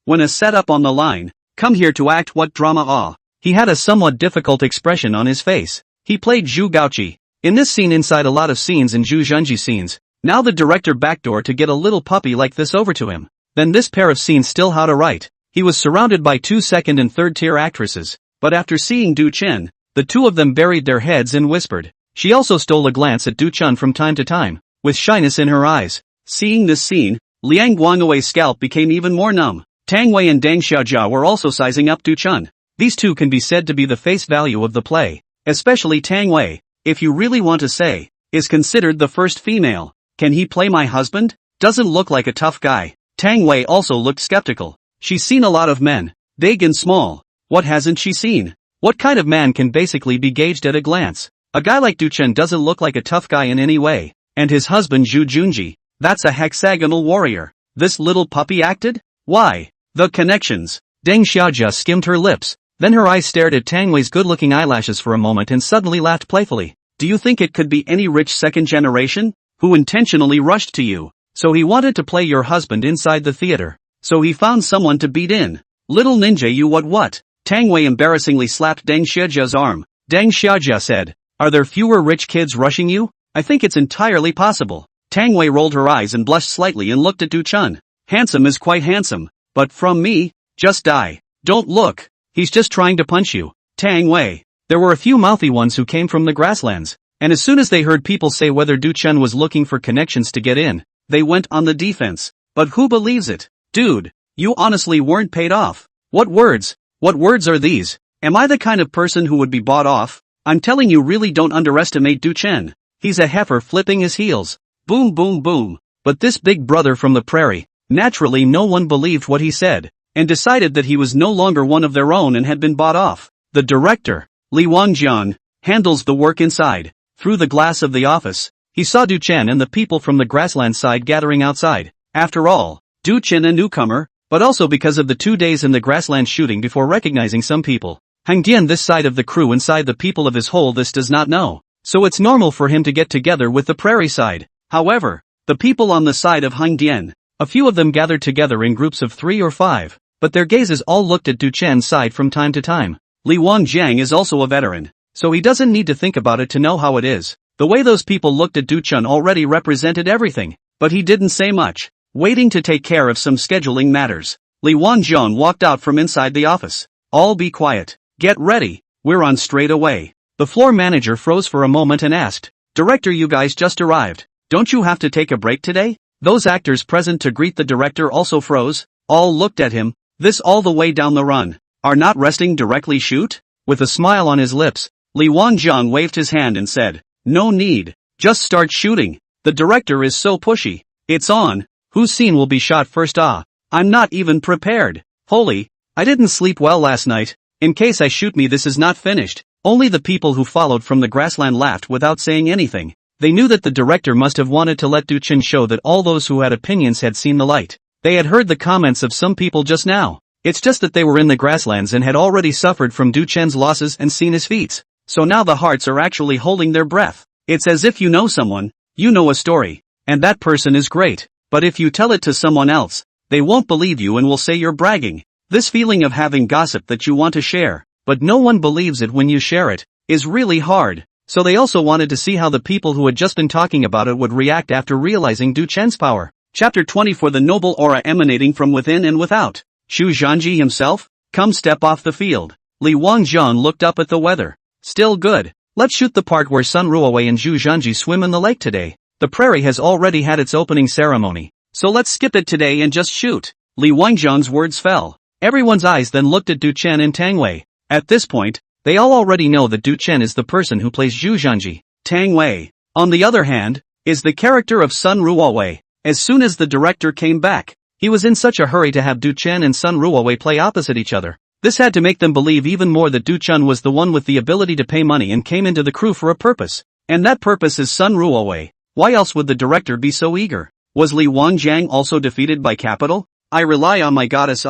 when a setup on the line, come here to act what drama He had a somewhat difficult expression on his face. He played Zhu Gaoqi in this scene inside a lot of scenes in Zhu Zhanji scenes. Now the director backdoor to get a little puppy like this over to him. Then this pair of scenes still how to write. He was surrounded by 2 second and third tier actresses, but after seeing Du Chen, the 2 of them buried their heads and whispered. She also stole a glance at Du Chen from time to time, with shyness in her eyes. Seeing this scene, Liang Guangwei's scalp became even more numb. Tang Wei and Deng Xiaojia were also sizing up Du Chen. These 2 can be said to be the face value of the play, especially Tang Wei, if you really want to say, is considered the first female. Can he play my husband? Doesn't look like a tough guy. Tang Wei also looked skeptical. She's seen a lot of men, big and small. What hasn't she seen? What kind of man can basically be gauged at a glance? A guy like Du Chen doesn't look like a tough guy in any way. And his husband Zhu Junji, that's a hexagonal warrior. This little puppy acted? Why? The connections. Deng Xiaojia skimmed her lips. Then her eyes stared at Tang Wei's good-looking eyelashes for a moment and suddenly laughed playfully. Do you think it could be any rich second generation? Who intentionally rushed to you, so he wanted to play your husband inside the theater. So he found someone to beat in. Little ninja you what? Tang Wei embarrassingly slapped Deng Xiaojia's arm. Deng Xiaojia said, are there fewer rich kids rushing you? I think it's entirely possible. Tang Wei rolled her eyes and blushed slightly and looked at Du Chen. Handsome is quite handsome, but from me, just die. Don't look, he's just trying to punch you. Tang Wei. There were a few mouthy ones who came from the Grasslands. And as soon as they heard people say whether Du Chen was looking for connections to get in, they went on the defense. But who believes it? Dude, you honestly weren't paid off. What words? What words are these? Am I the kind of person who would be bought off? I'm telling you, really don't underestimate Du Chen. He's a heifer flipping his heels. Boom boom boom. But this big brother from the prairie, naturally no one believed what he said, and decided that he was no longer one of their own and had been bought off. The director, Li Wangjiang, handles the work inside. Through the glass of the office, he saw Du Chen and the people from the Grassland side gathering outside. After all, Du Chen a newcomer, but also because of the 2 days in the Grassland shooting before recognizing some people. Hengdian this side of the crew inside the people of his whole this does not know, so it's normal for him to get together with the prairie side. However, the people on the side of Hengdian, a few of them gathered together in groups of 3 or 5, but their gazes all looked at Du Chen's side from time to time. Li Wangjiang is also a veteran, so he doesn't need to think about it to know how it is. The way those people looked at Du-chun already represented everything, but he didn't say much, waiting to take care of some scheduling matters. Lee Won-jung walked out from inside the office. All be quiet. Get ready, we're on straight away. The floor manager froze for a moment and asked, Director, you guys just arrived. Don't you have to take a break today? Those actors present to greet the director also froze. All looked at him. This all the way down the run. Are not resting directly shoot? With a smile on his lips, Lee Won-jung waved his hand and said, No need. Just start shooting. The director is so pushy. It's on. Whose scene will be shot first? I'm not even prepared. Holy, I didn't sleep well last night. In case I shoot me, this is not finished. Only the people who followed from the Grassland laughed without saying anything. They knew that the director must have wanted to let Du-chun show that all those who had opinions had seen the light. They had heard the comments of some people just now. It's just that they were in the Grasslands and had already suffered from Du-chun's losses and seen his feats. So now the hearts are actually holding their breath. It's as if you know someone, you know a story, and that person is great. But if you tell it to someone else, they won't believe you and will say you're bragging. This feeling of having gossip that you want to share, but no one believes it when you share it, is really hard. So they also wanted to see how the people who had just been talking about it would react after realizing Du-chun's power. Chapter 20 For the noble aura emanating from within and without. Shu Zhanji himself? Come step off the field. Lee Won-jung looked up at the weather. Still good. Let's shoot the part where Sun Ruowei and Zhu Zhanji swim in the lake today. The prairie has already had its opening ceremony, so let's skip it today and just shoot. Lee Won-jung's words fell. Everyone's eyes then looked at Du-chun and Tang Wei. At this point, they all already know that Du-chun is the person who plays Zhu Zhanji. Tang Wei, on the other hand, is the character of Sun Ruowei. As soon as the director came back, he was in such a hurry to have Du-chun and Sun Ruowei play opposite each other. This had to make them believe even more that Du-chun was the one with the ability to pay money and came into the crew for a purpose. And that purpose is Sun Ruowei. Why else would the director be so eager? Was Lee Won-jung also defeated by capital? I rely on my goddess.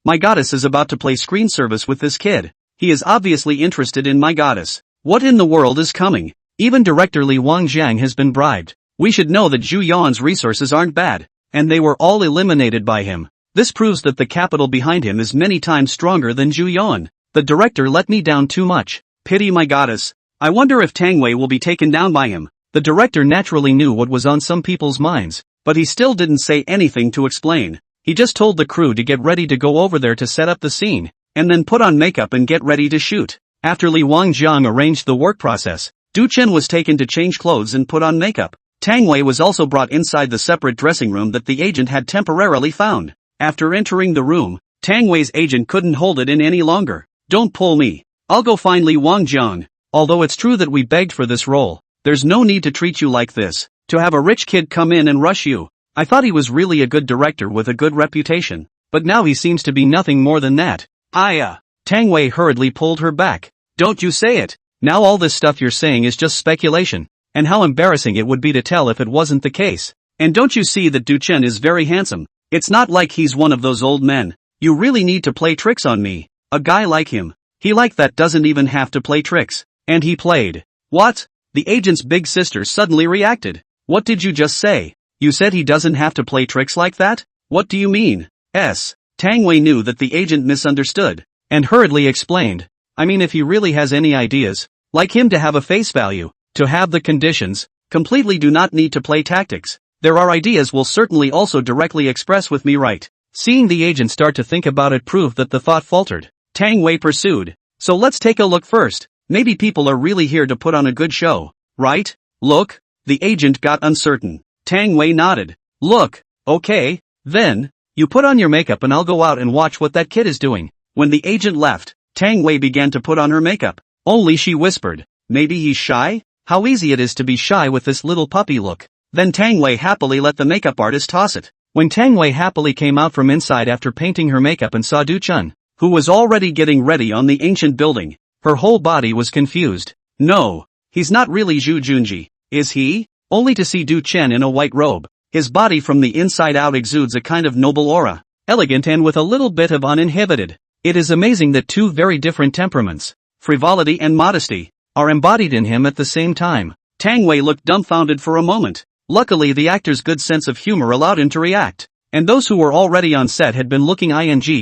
My goddess is about to play screen service with this kid. He is obviously interested in my goddess. What in the world is coming? Even director Lee Won-jung has been bribed. We should know that Zhu Yuan's resources aren't bad, and they were all eliminated by him. This proves that the capital behind him is many times stronger than Zhu Yuan. The director let me down too much. Pity my goddess. I wonder if Tang Wei will be taken down by him. The director naturally knew what was on some people's minds, but he still didn't say anything to explain. He just told the crew to get ready to go over there to set up the scene, and then put on makeup and get ready to shoot. After Lee Won-jung arranged the work process, Du-chun was taken to change clothes and put on makeup. Tang Wei was also brought inside the separate dressing room that the agent had temporarily found. After entering the room, Tang Wei's agent couldn't hold it in any longer. Don't pull me. I'll go find Lee Won-jung. Although it's true that we begged for this role, there's no need to treat you like this. To have a rich kid come in and rush you. I thought he was really a good director with a good reputation, but now he seems to be nothing more than that. Tang Wei hurriedly pulled her back. Don't you say it. Now all this stuff you're saying is just speculation. And how embarrassing it would be to tell if it wasn't the case. And don't you see that Du-chun is very handsome? It's not like he's one of those old men. You really need to play tricks on me. A guy like him. He like that doesn't even have to play tricks. And he played. What? The agent's big sister suddenly reacted. What did you just say? You said he doesn't have to play tricks like that? What do you mean? Tang Wei knew that the agent misunderstood, and hurriedly explained. I mean, if he really has any ideas, like him to have a face value, to have the conditions, completely do not need to play tactics. There are ideas will certainly also directly express with me, right? Seeing the agent start to think about it proved that the thought faltered. Tang Wei pursued. So let's take a look first. Maybe people are really here to put on a good show, right? Look? The agent got uncertain. Tang Wei nodded. Look, okay, then, you put on your makeup and I'll go out and watch what that kid is doing. When the agent left, Tang Wei began to put on her makeup. Only she whispered, maybe he's shy? How easy it is to be shy with this little puppy look. Then Tang Wei happily let the makeup artist toss it. When Tang Wei happily came out from inside after painting her makeup and saw Du-chun, who was already getting ready on the ancient building, her whole body was confused. No, he's not really Zhu Junji, is he? Only to see Du-chun in a white robe. His body from the inside out exudes a kind of noble aura, elegant and with a little bit of uninhibited. It is amazing that two very different temperaments, frivolity and modesty, are embodied in him at the same time. Tang Wei looked dumbfounded for a moment. Luckily the actor's good sense of humor allowed him to react, and those who were already on set had been looking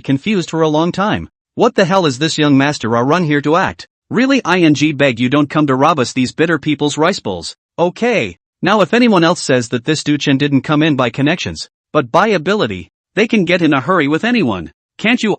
confused for a long time. What the hell is this young master run here to act? Really beg you don't come to rob us these bitter people's rice bowls. Okay. Now if anyone else says that this Du Chen didn't come in by connections, but by ability, they can get in a hurry with anyone. Can't you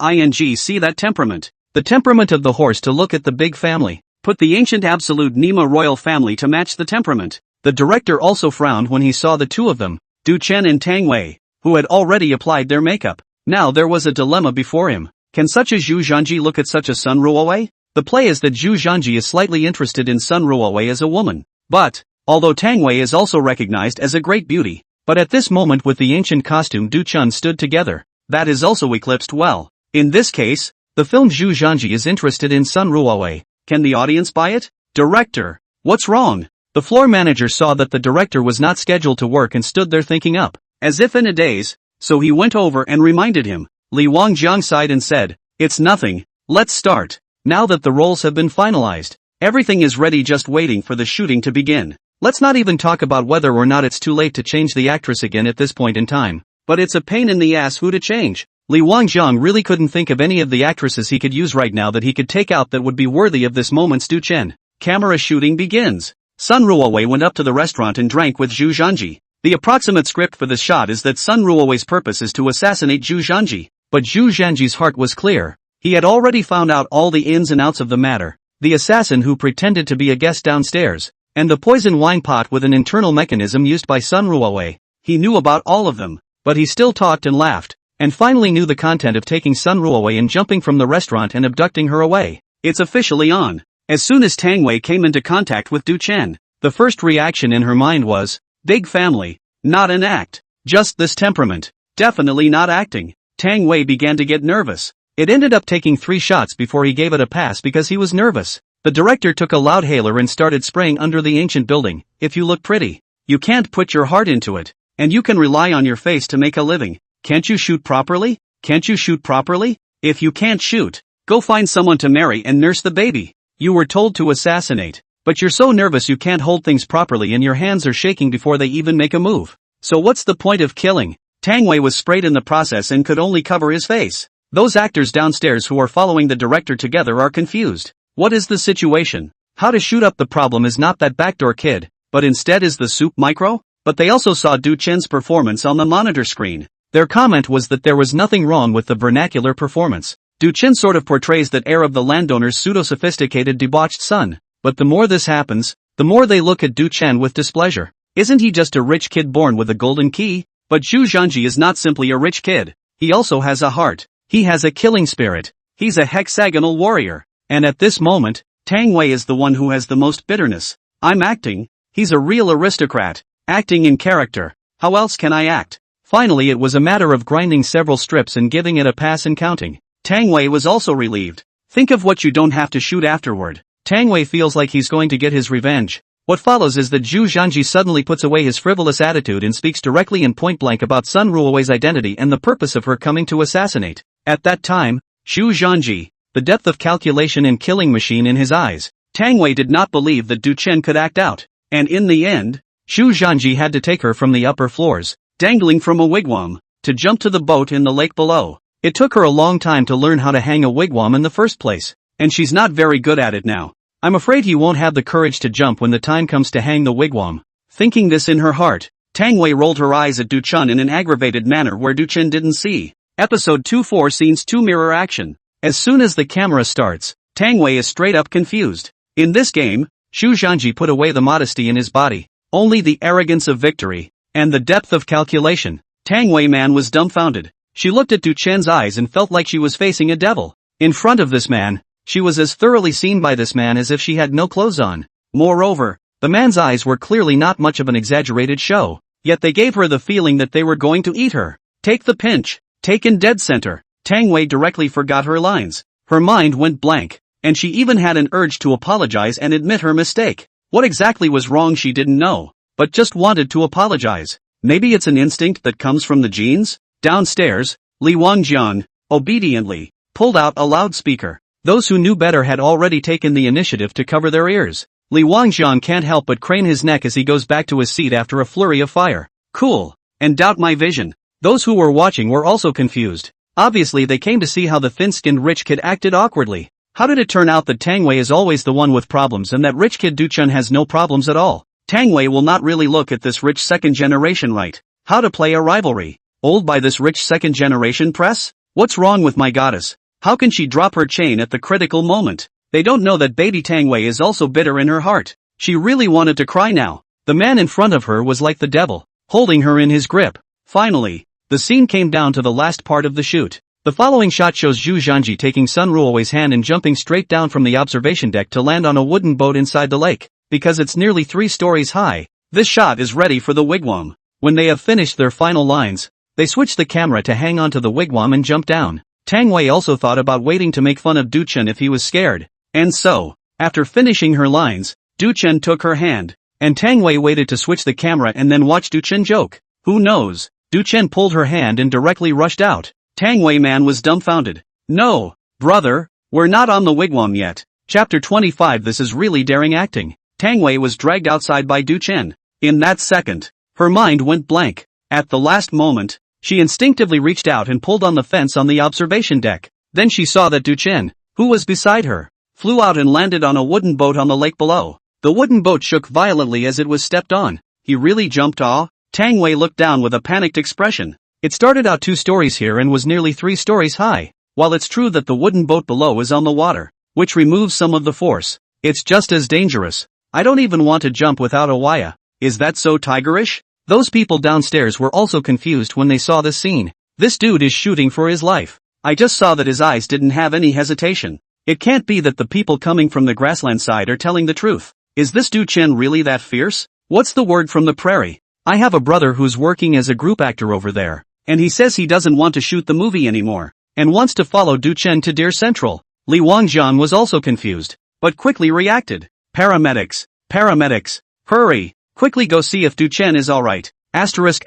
see that temperament? The temperament of the horse to look at the big family. Put the ancient absolute Nima royal family to match the temperament. The director also frowned when he saw the two of them, Du Chen and Tang Wei, who had already applied their makeup. Now there was a dilemma before him. Can such a Zhu Zhanji look at such a Sun Ruowei? The play is that Zhu Zhanji is slightly interested in Sun Ruowei as a woman. But, although Tang Wei is also recognized as a great beauty, but at this moment with the ancient costume Du Chen stood together, that is also eclipsed well. In this case, the film Zhu Zhanji is interested in Sun Ruowei. Can the audience buy it? Director, what's wrong? The floor manager saw that the director was not scheduled to work and stood there thinking up, as if in a daze, so he went over and reminded him. Li Wangjiang sighed and said, "It's nothing, let's start. Now that the roles have been finalized, everything is ready, just waiting for the shooting to begin. Let's not even talk about whether or not it's too late to change the actress again at this point in time. But it's a pain in the ass who to change." Li Wangjiang really couldn't think of any of the actresses he could use right now that he could take out that would be worthy of this moment's Du Chen. Camera shooting begins. Sun Ruowei went up to the restaurant and drank with Zhu Zhanji. The approximate script for this shot is that Sun Ruowei's purpose is to assassinate Zhu Zhanji. But Zhu Zhanji's heart was clear. He had already found out all the ins and outs of the matter. The assassin who pretended to be a guest downstairs, and the poison wine pot with an internal mechanism used by Sun Ruowei. He knew about all of them, but he still talked and laughed, and finally knew the content of taking Sun Ruowei and jumping from the restaurant and abducting her away. It's officially on. As soon as Tang Wei came into contact with Du Chen, the first reaction in her mind was, big family, not an act, just this temperament, definitely not acting. Tang Wei began to get nervous. It ended up taking 3 shots before he gave it a pass because he was nervous. The director took a loud hailer and started spraying under the ancient building. If you look pretty, you can't put your heart into it, and you can rely on your face to make a living. Can't you shoot properly? Can't you shoot properly? If you can't shoot, go find someone to marry and nurse the baby. You were told to assassinate, but you're so nervous you can't hold things properly and your hands are shaking before they even make a move. So what's the point of killing? Tang Wei was sprayed in the process and could only cover his face. Those actors downstairs who are following the director together are confused. What is the situation? How to shoot up the problem is not that backdoor kid, but instead is the soup micro? But they also saw Du Chen's performance on the monitor screen. Their comment was that there was nothing wrong with the vernacular performance. Du Chen sort of portrays that air of the landowner's pseudo-sophisticated debauched son. But the more this happens, the more they look at Du Chen with displeasure. Isn't he just a rich kid born with a golden key? But Zhu Zhanji is not simply a rich kid. He also has a heart. He has a killing spirit. He's a hexagonal warrior. And at this moment, Tang Wei is the one who has the most bitterness. I'm acting. He's a real aristocrat. Acting in character. How else can I act? Finally it was a matter of grinding several strips and giving it a pass and counting. Tang Wei was also relieved. Think of what you don't have to shoot afterward. Tang Wei feels like he's going to get his revenge. What follows is that Zhu Zhanji suddenly puts away his frivolous attitude and speaks directly and point blank about Sun Ruowei's identity and the purpose of her coming to assassinate. At that time, Zhu Zhanji, the depth of calculation and killing machine in his eyes, Tang Wei did not believe that Du Chen could act out. And in the end, Zhu Zhanji had to take her from the upper floors, dangling from a wigwam, to jump to the boat in the lake below. It took her a long time to learn how to hang a wigwam in the first place, and she's not very good at it now. I'm afraid he won't have the courage to jump when the time comes to hang the wigwam. Thinking this in her heart, Tang Wei rolled her eyes at Du Chen in an aggravated manner where Du Chen didn't see. Episode 2-4 Scenes 2 Mirror Action. As soon as the camera starts, Tang Wei is straight up confused. In this game, Zhu Zhanji put away the modesty in his body, only the arrogance of victory, and the depth of calculation. Tang Wei man was dumbfounded. She looked at Du Chen's eyes and felt like she was facing a devil. In front of this man, she was as thoroughly seen by this man as if she had no clothes on. Moreover, the man's eyes were clearly not much of an exaggerated show, yet they gave her the feeling that they were going to eat her. Take the pinch. Taken dead center. Tang Wei directly forgot her lines. Her mind went blank, and she even had an urge to apologize and admit her mistake. What exactly was wrong she didn't know, but just wanted to apologize. Maybe it's an instinct that comes from the genes? Downstairs, Li Wangjiang, obediently, pulled out a loudspeaker. Those who knew better had already taken the initiative to cover their ears. Li Wangjiang can't help but crane his neck as he goes back to his seat after a flurry of fire. Cool. And doubt my vision. Those who were watching were also confused. Obviously they came to see how the thin-skinned rich kid acted awkwardly. How did it turn out that Tang Wei is always the one with problems and that rich kid Du Chen has no problems at all? Tang Wei will not really look at this rich second generation right. How to play a rivalry. Old by this rich second generation press? What's wrong with my goddess? How can she drop her chain at the critical moment? They don't know that baby Tang Wei is also bitter in her heart. She really wanted to cry now. The man in front of her was like the devil, holding her in his grip. Finally, the scene came down to the last part of the shoot. The following shot shows Zhu Zhanji taking Sun Ruowei's hand and jumping straight down from the observation deck to land on a wooden boat inside the lake. Because it's nearly 3 stories high, this shot is ready for the wigwam. When they have finished their final lines, they switch the camera to hang onto the wigwam and jump down. Tang Wei also thought about waiting to make fun of Du Chen if he was scared. And so, after finishing her lines, Du Chen took her hand, and Tang Wei waited to switch the camera and then watch Du Chen joke. Who knows? Du Chen pulled her hand and directly rushed out. Tang Wei man was dumbfounded. No, brother, we're not on the wigwam yet. Chapter 25. This is really daring acting. Tang Wei was dragged outside by Du Chen. In that second, her mind went blank. At the last moment, she instinctively reached out and pulled on the fence on the observation deck. Then she saw that Du Chen, who was beside her, flew out and landed on a wooden boat on the lake below. The wooden boat shook violently as it was stepped on. He really jumped off? Tang Wei looked down with a panicked expression. It started out 2 stories here and was nearly 3 stories high. While it's true that the wooden boat below is on the water, which removes some of the force, it's just as dangerous. I don't even want to jump without a wire. Is that so tigerish? Those people downstairs were also confused when they saw this scene. This dude is shooting for his life. I just saw that his eyes didn't have any hesitation. It can't be that the people coming from the Grassland side are telling the truth. Is this Du Chen really that fierce? What's the word from the prairie? I have a brother who's working as a group actor over there, and he says he doesn't want to shoot the movie anymore, and wants to follow Du Chen to Deer Central. Li Wangjian was also confused, but quickly reacted. Paramedics, paramedics, hurry, quickly go see if Du Chen is alright. Asterisk.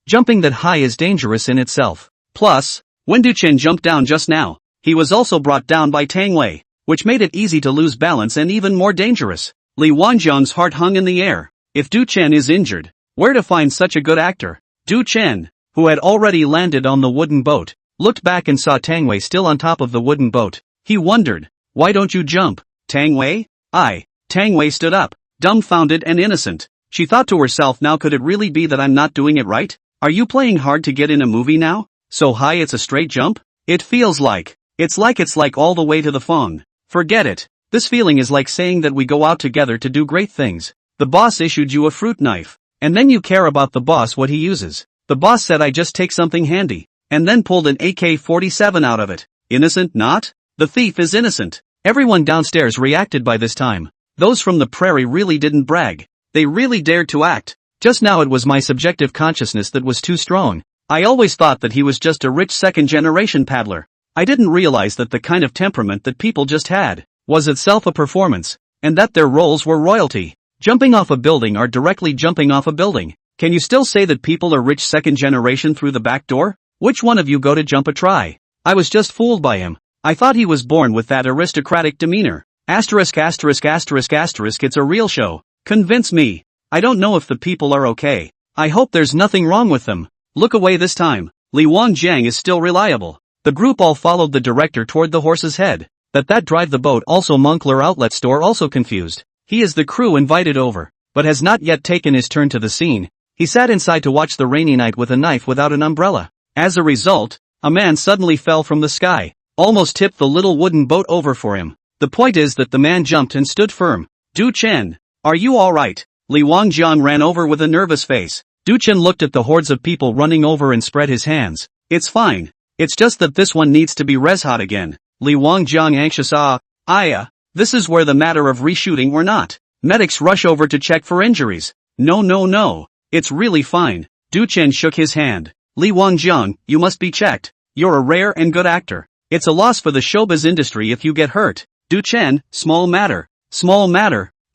Jumping that high is dangerous in itself. Plus, when Du Chen jumped down just now, he was also brought down by Tang Wei, which made it easy to lose balance and even more dangerous. Li Wangjian's heart hung in the air. If Du Chen is injured, where to find such a good actor? Du Chen, who had already landed on the wooden boat, looked back and saw Tang Wei still on top of the wooden boat. He wondered, why don't you jump, Tang Wei? Tang Wei stood up, dumbfounded and innocent. She thought to herself, now could it really be that I'm not doing it right? Are you playing hard to get in a movie now? So high it's a straight jump? It feels like, it's like all the way to the Fong. Forget it. This feeling is like saying that we go out together to do great things. The boss issued you a fruit knife, and then you care about the boss what he uses. The boss said I just take something handy, and then pulled an AK-47 out of it. Innocent not? The thief is innocent. Everyone downstairs reacted by this time. Those from the prairie really didn't brag. They really dared to act. Just now it was my subjective consciousness that was too strong. I always thought that he was just a rich second-generation paddler. I didn't realize that the kind of temperament that people just had was itself a performance, and that their roles were royalty. Jumping off a building or directly jumping off a building. Can you still say that people are rich second generation through the back door? Which one of you go to jump a try? I was just fooled by him. I thought he was born with that aristocratic demeanor. Asterisk. It's a real show. Convince me. I don't know if the people are okay. I hope there's nothing wrong with them. Look away this time. Li Wangjiang is still reliable. The group all followed the director toward the horse's head. That drive the boat also Moncler outlet store also confused. He is the crew invited over, but has not yet taken his turn to the scene. He sat inside to watch the rainy night with a knife without an umbrella. As a result, a man suddenly fell from the sky, almost tipped the little wooden boat over for him. The point is that the man jumped and stood firm. Du Chen, are you alright? Li Wangjiang ran over with a nervous face. Du Chen looked at the hordes of people running over and spread his hands. It's fine. It's just that this one needs to be res hot again. Li Wangjiang anxious. This is where the matter of reshooting or not. Medics rush over to check for injuries. No. It's really fine. Du Chen shook his hand. Li Wangjiang, you must be checked. You're a rare and good actor. It's a loss for the showbiz industry if you get hurt. Du Chen, small matter.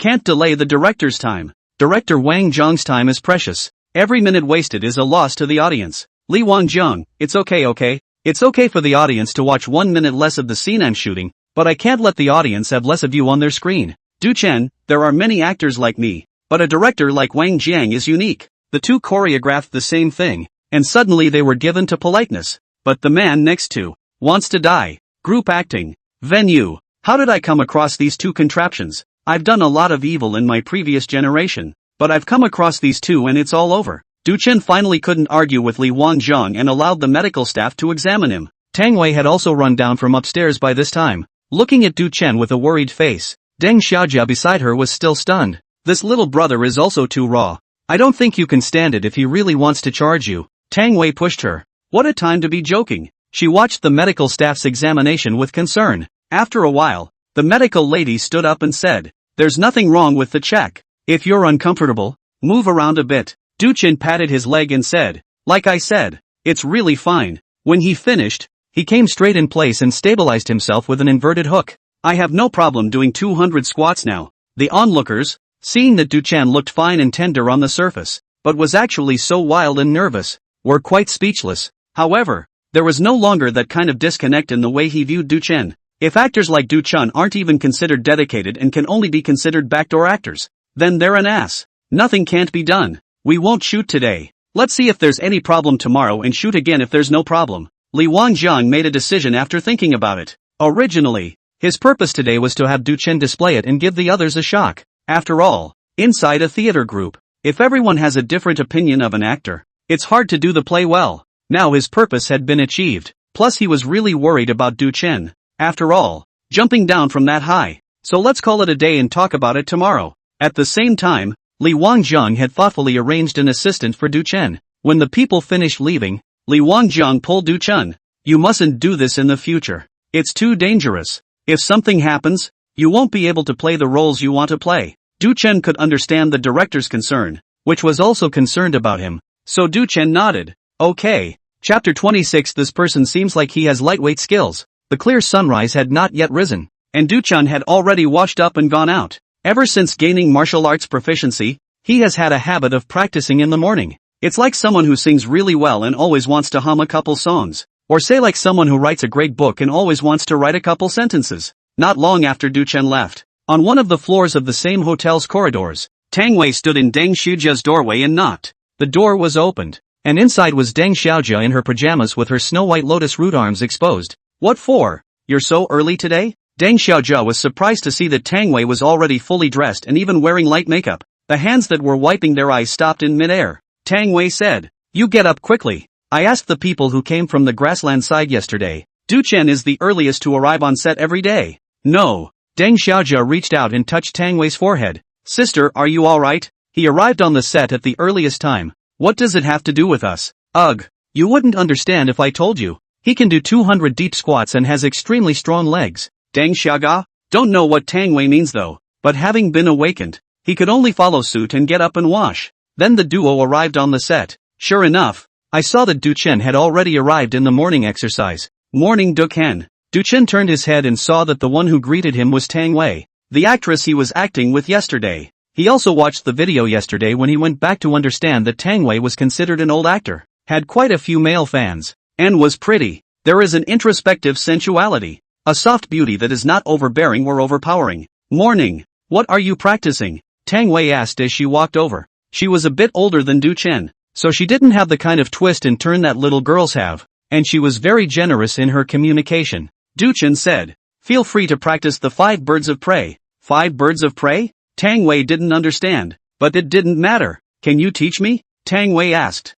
Can't delay the director's time. Director Wang Zhang's time is precious. Every minute wasted is a loss to the audience. Li Wangjiang, it's okay. It's okay for the audience to watch 1 minute less of the scene I'm shooting, but I can't let the audience have less of you on their screen. Du Chen, there are many actors like me, but a director like Wang Jiang is unique. The two choreographed the same thing, and suddenly they were given to politeness. But the man next to wants to die. Group acting. Venue. How did I come across these two contraptions? I've done a lot of evil in my previous generation, but I've come across these two and it's all over. Du Chen finally couldn't argue with Li Wangjiang and allowed the medical staff to examine him. Tang Wei had also run down from upstairs by this time, looking at Du Chen with a worried face. Deng Xiaojia beside her was still stunned. This little brother is also too raw. I don't think you can stand it if he really wants to charge you. Tang Wei pushed her. What a time to be joking. She watched the medical staff's examination with concern. After a while, the medical lady stood up and said, "There's nothing wrong with the check. If you're uncomfortable, move around a bit." Du Chen patted his leg and said, "Like I said, it's really fine." When he finished, he came straight in place and stabilized himself with an inverted hook. "I have no problem doing 200 squats now." The onlookers, seeing that Du Chen looked fine and tender on the surface, but was actually so wild and nervous, were quite speechless. However, there was no longer that kind of disconnect in the way he viewed Du Chen. If actors like Du Chen aren't even considered dedicated and can only be considered backdoor actors, then they're an ass. Nothing can't be done. We won't shoot today. Let's see if there's any problem tomorrow and shoot again if there's no problem. Li Wangjiang made a decision after thinking about it. Originally, his purpose today was to have Du Chen display it and give the others a shock. After all, inside a theater group, if everyone has a different opinion of an actor, it's hard to do the play well. Now his purpose had been achieved. Plus he was really worried about Du Chen. After all, jumping down from that high. So let's call it a day and talk about it tomorrow. At the same time, Li Wangjiang had thoughtfully arranged an assistant for Du Chen. When the people finished leaving, Li Wangjiang pulled Du Chen. "You mustn't do this in the future. It's too dangerous. If something happens, you won't be able to play the roles you want to play." Du Chen could understand the director's concern, which was also concerned about him. So Du Chen nodded. "Okay." Chapter 26. This person seems like he has lightweight skills. The clear sunrise had not yet risen, and Du Chen had already washed up and gone out. Ever since gaining martial arts proficiency, he has had a habit of practicing in the morning. It's like someone who sings really well and always wants to hum a couple songs. Or say like someone who writes a great book and always wants to write a couple sentences. Not long after Du Chen left, on one of the floors of the same hotel's corridors, Tang Wei stood in Deng Xiaojia's doorway and knocked. The door was opened, and inside was Deng Xiaojia in her pajamas with her snow-white lotus root arms exposed. "What for? You're so early today?" Deng Xiaojia was surprised to see that Tang Wei was already fully dressed and even wearing light makeup. The hands that were wiping their eyes stopped in midair. Tang Wei said, "You get up quickly. I asked the people who came from the Grasslands side yesterday. Du Chen is the earliest to arrive on set every day." "No." Deng Xiaojia reached out and touched Tang Wei's forehead. "Sister, are you alright? He arrived on the set at the earliest time. What does it have to do with us?" "Ugh. You wouldn't understand if I told you. He can do 200 deep squats and has extremely strong legs." Deng Xiaojia don't know what Tang Wei means though, but having been awakened, he could only follow suit and get up and wash. Then the duo arrived on the set. Sure enough, I saw that Du Chen had already arrived in the morning exercise. "Morning Du Chen." Du Chen turned his head and saw that the one who greeted him was Tang Wei, the actress he was acting with yesterday. He also watched the video yesterday when he went back to understand that Tang Wei was considered an old actor, had quite a few male fans, and was pretty. There is an introspective sensuality, a soft beauty that is not overbearing or overpowering. "Morning. What are you practicing?" Tang Wei asked as she walked over. She was a bit older than Du Chen, so she didn't have the kind of twist and turn that little girls have, and she was very generous in her communication. Du Chen said, "Feel free to practice the 5 birds of prey." 5 birds of prey? Tang Wei didn't understand, but it didn't matter. "Can you teach me?" Tang Wei asked.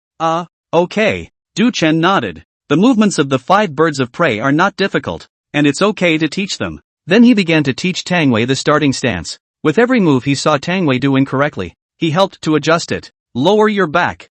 Okay. Du Chen nodded. The movements of the 5 birds of prey are not difficult, and it's okay to teach them. Then he began to teach Tang Wei the starting stance. With every move he saw Tang Wei do incorrectly, he helped to adjust it. Lower your back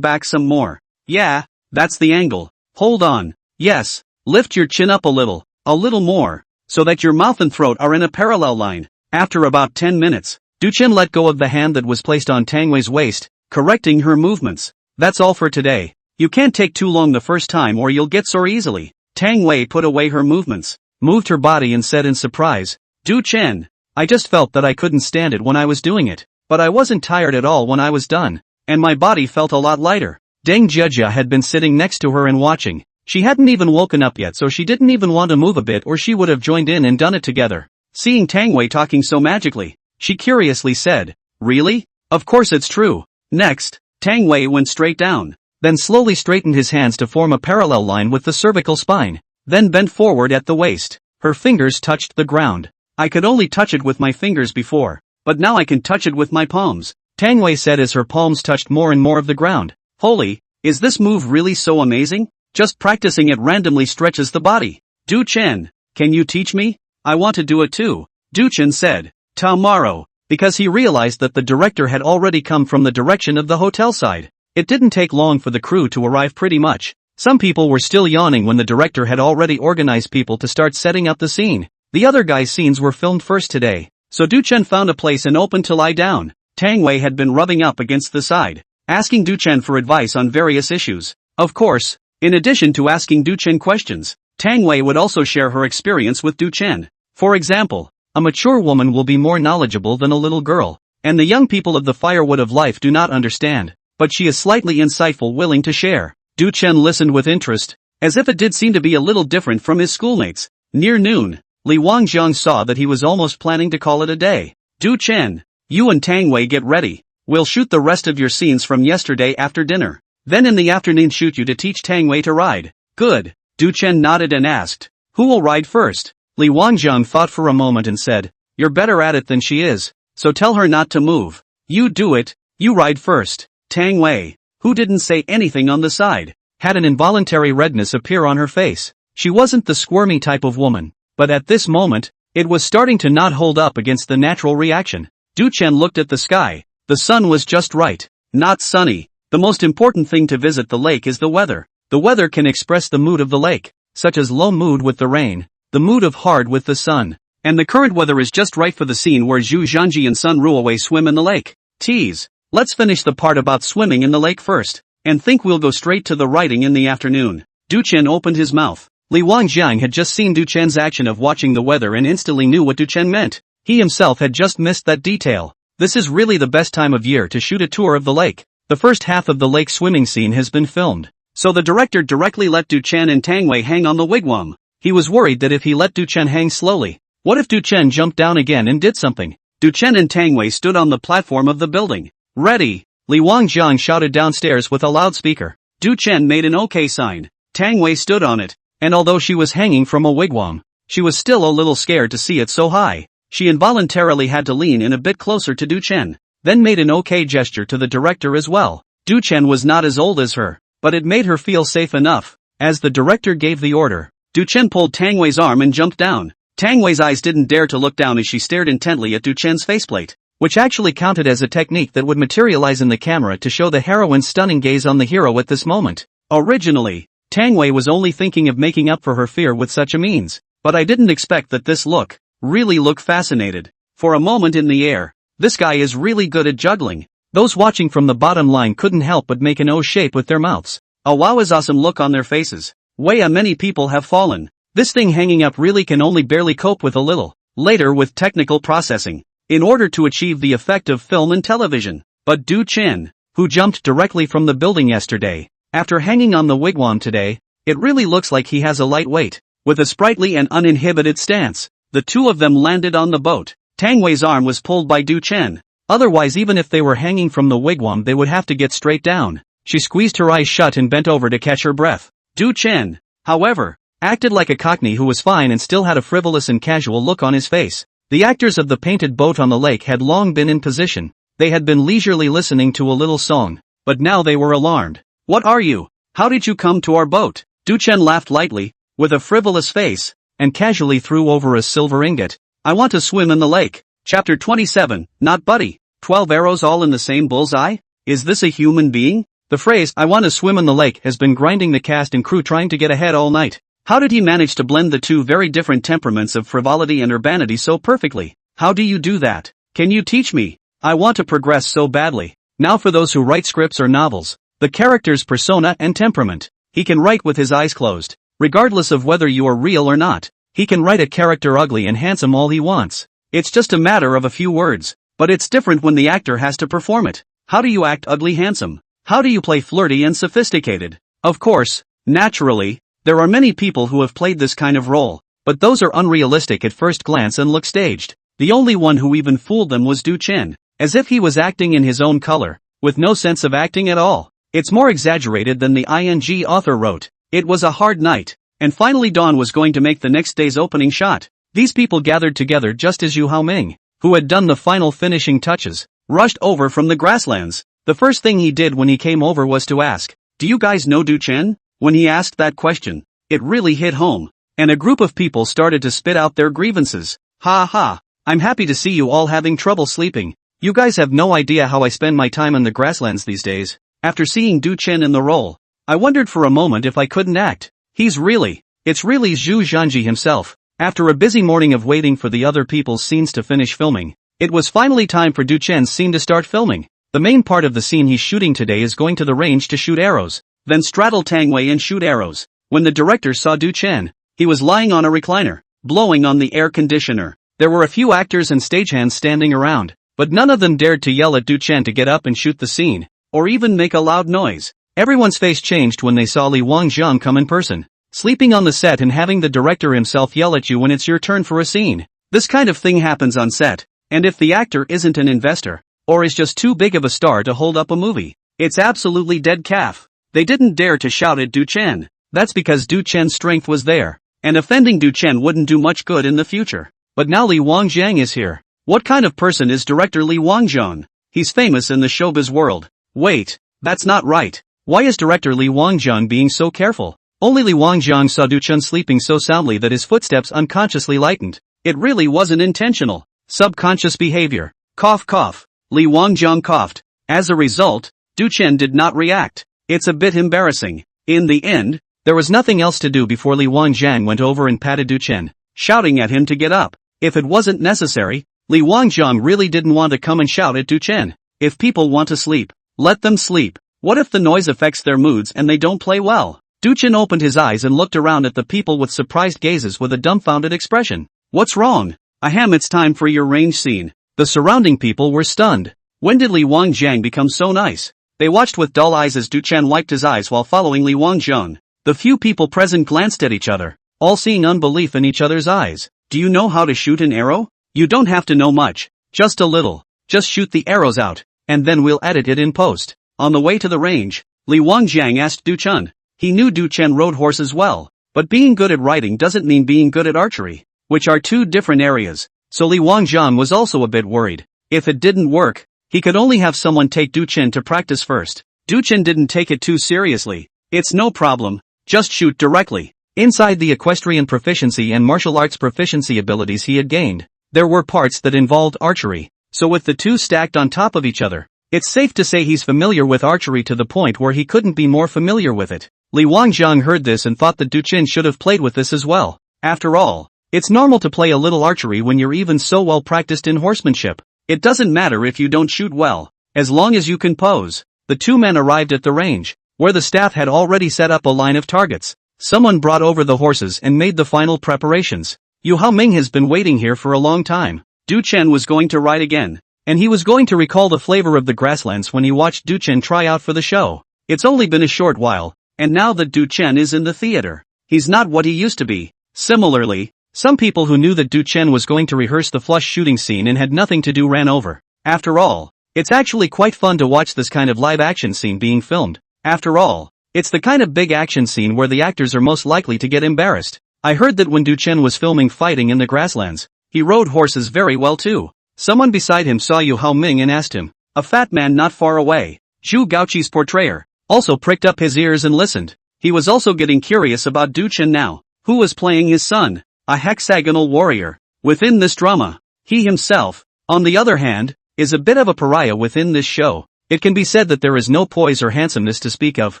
some more. Yeah, that's the angle. Hold on. Yes, lift your chin up a little more, so that your mouth and throat are in a parallel line. After about 10 minutes, Du Chen let go of the hand that was placed on Tang Wei's waist, correcting her movements. "That's all for today. You can't take too long the first time or you'll get sore easily." Tang Wei put away her movements, moved her body and said in surprise, "Du Chen, I just felt that I couldn't stand it when I was doing it, but I wasn't tired at all when I was done, and my body felt a lot lighter." Deng Xiaojia had been sitting next to her and watching. She hadn't even woken up yet, so she didn't even want to move a bit or she would have joined in and done it together. Seeing Tang Wei talking so magically, she curiously said, "Really? Of course it's true." Next, Tang Wei went straight down, then slowly straightened his hands to form a parallel line with the cervical spine, then bent forward at the waist. Her fingers touched the ground. I could only touch it with my fingers before, but now I can touch it with my palms, Tang Wei said as her palms touched more and more of the ground. Holy, is this move really so amazing? Just practicing it randomly stretches the body. Du Chen, can you teach me? I want to do it too, Du Chen said. Tomorrow, because he realized that the director had already come from the direction of the hotel side. It didn't take long for the crew to arrive pretty much. Some people were still yawning when the director had already organized people to start setting up the scene. The other guys' scenes were filmed first today, so Du Chen found a place and opened to lie down. Tang Wei had been rubbing up against the side, asking Du Chen for advice on various issues. Of course, in addition to asking Du Chen questions, Tang Wei would also share her experience with Du Chen. For example, a mature woman will be more knowledgeable than a little girl, and the young people of the firewood of life do not understand, but she is slightly insightful, willing to share. Du Chen listened with interest, as if it did seem to be a little different from his schoolmates. Near noon, Li Wangjiang saw that he was almost planning to call it a day. Du Chen, you and Tang Wei get ready. We'll shoot the rest of your scenes from yesterday after dinner. Then in the afternoon shoot you to teach Tang Wei to ride. Good. Du Chen nodded and asked, who will ride first? Li Wangjiang thought for a moment and said, you're better at it than she is, so tell her not to move. You do it, you ride first. Tang Wei, who didn't say anything on the side, had an involuntary redness appear on her face. She wasn't the squirmy type of woman, but at this moment, it was starting to not hold up against the natural reaction. Du Chen looked at the sky. The sun was just right. Not sunny. The most important thing to visit the lake is the weather. The weather can express the mood of the lake, such as low mood with the rain, the mood of hard with the sun. And the current weather is just right for the scene where Zhu Zhanji and Sun Ruowei swim in the lake. Tease. Let's finish the part about swimming in the lake first, and think we'll go straight to the writing in the afternoon. Du Chen opened his mouth. Li Wangjiang had just seen Du Chen's action of watching the weather and instantly knew what Du Chen meant. He himself had just missed that detail. This is really the best time of year to shoot a tour of the lake. The first half of the lake swimming scene has been filmed, so the director directly let Du Chen and Tang Wei hang on the wigwam. He was worried that if he let Du Chen hang slowly, what if Du Chen jumped down again and did something? Du Chen and Tang Wei stood on the platform of the building. Ready! Li Wangjiang shouted downstairs with a loudspeaker. Du Chen made an OK sign. Tang Wei stood on it, and although she was hanging from a wigwam, she was still a little scared to see it so high. She involuntarily had to lean in a bit closer to Du Chen, then made an OK gesture to the director as well. Du Chen was not as old as her, but it made her feel safe enough. As the director gave the order, Du Chen pulled Tang Wei's arm and jumped down. Tang Wei's eyes didn't dare to look down as she stared intently at Du Chen's faceplate, which actually counted as a technique that would materialize in the camera to show the heroine's stunning gaze on the hero at this moment. Originally, Tang Wei was only thinking of making up for her fear with such a means, but I didn't expect that this look. Really look fascinated. For a moment in the air, this guy is really good at juggling. Those watching from the bottom line couldn't help but make an O shape with their mouths. A wow is awesome look on their faces. Way many people have fallen. This thing hanging up really can only barely cope with a little. Later with technical processing, in order to achieve the effect of film and television. But Du Chen, who jumped directly from the building yesterday, after hanging on the wigwam today, it really looks like he has a light weight. With a sprightly and uninhibited stance, the two of them landed on the boat. Tang Wei's arm was pulled by Du Chen. Otherwise, even if they were hanging from the wigwam, they would have to get straight down. She squeezed her eyes shut and bent over to catch her breath. Du Chen, however, acted like a cockney who was fine and still had a frivolous and casual look on his face. The actors of the painted boat on the lake had long been in position. They had been leisurely listening to a little song, but now they were alarmed. What are you? How did you come to our boat? Du Chen laughed lightly, with a frivolous face, and casually threw over a silver ingot. I want to swim in the lake. Chapter 27, Not Buddy. 12 arrows all in the same bullseye? Is this a human being? The phrase, I want to swim in the lake, has been grinding the cast and crew trying to get ahead all night. How did he manage to blend the two very different temperaments of frivolity and urbanity so perfectly? How do you do that? Can you teach me? I want to progress so badly. Now for those who write scripts or novels, the character's persona and temperament. He can write with his eyes closed, regardless of whether you are real or not. He can write a character ugly and handsome all he wants. It's just a matter of a few words, but it's different when the actor has to perform it. How do you act ugly handsome? How do you play flirty and sophisticated? Of course, naturally, there are many people who have played this kind of role, but those are unrealistic at first glance and look staged. The only one who even fooled them was Du Chen, as if he was acting in his own color, with no sense of acting at all. It's more exaggerated than the ING author wrote. It was a hard night, and finally dawn was going to make the next day's opening shot. These people gathered together just as Yu Haoming, who had done the final finishing touches, rushed over from the Grasslands. The first thing he did when he came over was to ask, "Do you guys know Du Chen?" When he asked that question, it really hit home, and a group of people started to spit out their grievances. "Ha ha, I'm happy to see you all having trouble sleeping. You guys have no idea how I spend my time in the Grasslands these days." After seeing Du Chen in the role, I wondered for a moment if I couldn't act. It's really Zhu Zhanji himself. After a busy morning of waiting for the other people's scenes to finish filming, it was finally time for Du Chen's scene to start filming. The main part of the scene he's shooting today is going to the range to shoot arrows, then straddle Tangwei and shoot arrows. When the director saw Du Chen, he was lying on a recliner, blowing on the air conditioner. There were a few actors and stagehands standing around, but none of them dared to yell at Du Chen to get up and shoot the scene, or even make a loud noise. Everyone's face changed when they saw Li Wangjiang come in person, sleeping on the set and having the director himself yell at you when it's your turn for a scene. This kind of thing happens on set, and if the actor isn't an investor, or is just too big of a star to hold up a movie, it's absolutely dead calf. They didn't dare to shout at Du Chen. That's because Du Chen's strength was there, and offending Du Chen wouldn't do much good in the future. But now Li Wangjiang is here. What kind of person is director Li Wangjiang? He's famous in the showbiz world. Wait, that's not right. Why is director Li Wangjiang being so careful? Only Li Wangjiang saw Du Chen sleeping so soundly that his footsteps unconsciously lightened. It really wasn't intentional. Subconscious behavior. Cough cough. Li Wangjiang coughed. As a result, Du Chen did not react. It's a bit embarrassing. In the end, there was nothing else to do before Li Wangjiang went over and patted Du Chen, shouting at him to get up. If it wasn't necessary, Li Wangjiang really didn't want to come and shout at Du Chen. If people want to sleep, let them sleep. What if the noise affects their moods and they don't play well? Du Chen opened his eyes and looked around at the people with surprised gazes with a dumbfounded expression. What's wrong? Ahem, it's time for your range scene. The surrounding people were stunned. When did Li Wangjiang become so nice? They watched with dull eyes as Du Chen wiped his eyes while following Li Wangjiang. The few people present glanced at each other, all seeing unbelief in each other's eyes. Do you know how to shoot an arrow? You don't have to know much, just a little. Just shoot the arrows out, and then we'll edit it in post. On the way to the range, Li Wangjiang asked Du Chen. He knew Du Chen rode horses well, but being good at riding doesn't mean being good at archery, which are two different areas. So Li Wangjiang was also a bit worried. If it didn't work, he could only have someone take Du Chen to practice first. Du Chen didn't take it too seriously. It's no problem, just shoot directly. Inside the equestrian proficiency and martial arts proficiency abilities he had gained, there were parts that involved archery, so with the two stacked on top of each other, it's safe to say he's familiar with archery to the point where he couldn't be more familiar with it. Li Wangjiang heard this and thought that Du Chen should have played with this as well. After all, it's normal to play a little archery when you're even so well practiced in horsemanship. It doesn't matter if you don't shoot well, as long as you can pose. The two men arrived at the range, where the staff had already set up a line of targets. Someone brought over the horses and made the final preparations. Yu Haoming has been waiting here for a long time. Du Chen was going to ride again, and he was going to recall the flavor of the Grasslands when he watched Du Chen try out for the show. It's only been a short while, and now that Du Chen is in the theater, he's not what he used to be. Similarly, some people who knew that Du Chen was going to rehearse the flush shooting scene and had nothing to do ran over. After all, it's actually quite fun to watch this kind of live action scene being filmed. After all, it's the kind of big action scene where the actors are most likely to get embarrassed. I heard that when Du Chen was filming fighting in the Grasslands, he rode horses very well too. Someone beside him saw Yu Haoming and asked him. A fat man not far away, Zhu Gaoqi's portrayer, also pricked up his ears and listened. He was also getting curious about Du Chen now. Who was playing his son? A hexagonal warrior. Within this drama, he himself, on the other hand, is a bit of a pariah within this show. It can be said that there is no poise or handsomeness to speak of,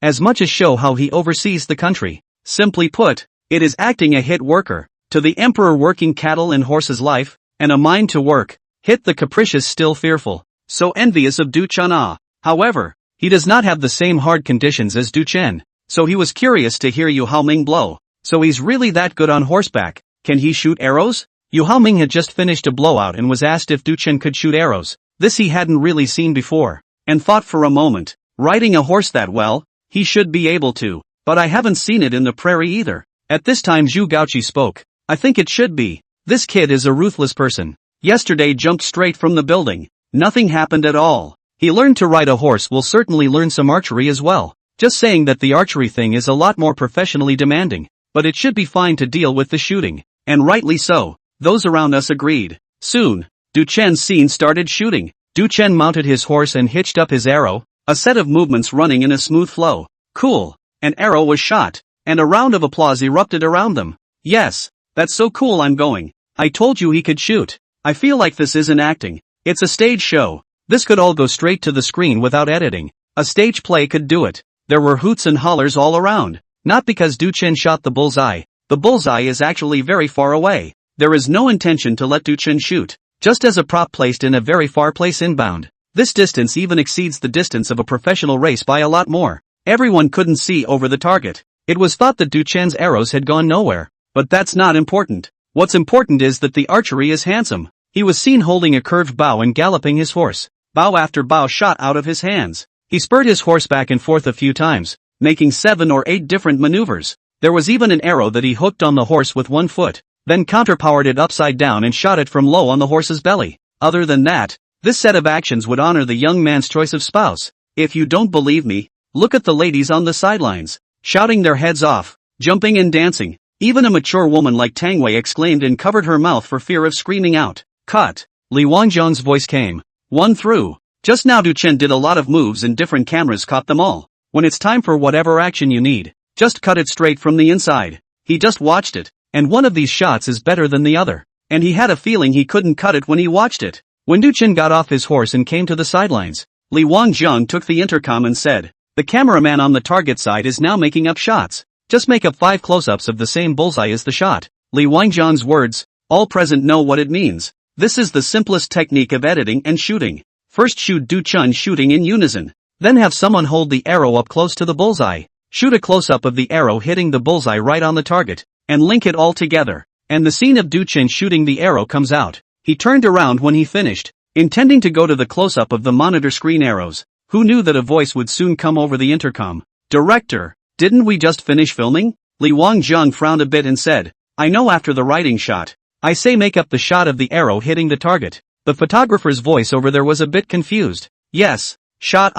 as much as show how he oversees the country. Simply put, it is acting a hit worker. To the emperor working cattle and horses life, and a mind to work, hit the capricious still fearful, so envious of Du Chen. However, he does not have the same hard conditions as Du Chen, so he was curious to hear Yu Haoming blow. So he's really that good on horseback. Can he shoot arrows? Yu Haoming had just finished a blowout and was asked if Du Chen could shoot arrows. This he hadn't really seen before, and thought for a moment, riding a horse that well, he should be able to, but I haven't seen it in the prairie either. At this time Zhu Gaoqi spoke. I think it should be. This kid is a ruthless person. Yesterday jumped straight from the building. Nothing happened at all. He learned to ride a horse, will certainly learn some archery as well. Just saying that the archery thing is a lot more professionally demanding, but it should be fine to deal with the shooting. And rightly so. Those around us agreed. Soon, Du Chen's scene started shooting. Du Chen mounted his horse and hitched up his arrow, a set of movements running in a smooth flow. Cool. An arrow was shot, and a round of applause erupted around them. Yes, that's so cool, I'm going. I told you he could shoot. I feel like this isn't acting. It's a stage show. This could all go straight to the screen without editing. A stage play could do it. There were hoots and hollers all around. Not because Du Chen shot the bullseye. The bullseye is actually very far away. There is no intention to let Du Chen shoot, just as a prop placed in a very far place inbound. This distance even exceeds the distance of a professional race by a lot more. Everyone couldn't see over the target. It was thought that Du Chen's arrows had gone nowhere. But that's not important. What's important is that the archery is handsome. He was seen holding a curved bow and galloping his horse. Bow after bow shot out of his hands. He spurred his horse back and forth a few times, making 7 or 8 different maneuvers. There was even an arrow that he hooked on the horse with one foot, then counterpowered it upside down and shot it from low on the horse's belly. Other than that, this set of actions would honor the young man's choice of spouse. If you don't believe me, look at the ladies on the sidelines, shouting their heads off, jumping and dancing. Even a mature woman like Tang Wei exclaimed and covered her mouth for fear of screaming out. Cut. Li Wangzhang's voice came. One through. Just now Du Chen did a lot of moves and different cameras caught them all. When it's time for whatever action you need, just cut it straight from the inside. He just watched it, and one of these shots is better than the other. And he had a feeling he couldn't cut it when he watched it. When Du Chen got off his horse and came to the sidelines, Li Wangzhang took the intercom and said, "The cameraman on the target side is now making up shots. Just make up 5 close-ups of the same bullseye as the shot." Li Wangzhang's words, all present know what it means. This is the simplest technique of editing and shooting. First shoot Du Chen shooting in unison. Then have someone hold the arrow up close to the bullseye. Shoot a close-up of the arrow hitting the bullseye right on the target, and link it all together. And the scene of Du Chen shooting the arrow comes out. He turned around when he finished, intending to go to the close-up of the monitor screen arrows. Who knew that a voice would soon come over the intercom? "Director, didn't we just finish filming?" Li Wangzhang frowned a bit and said, "I know after the writing shot. I say make up the shot of the arrow hitting the target." The photographer's voice over there was a bit confused. "Yes, shot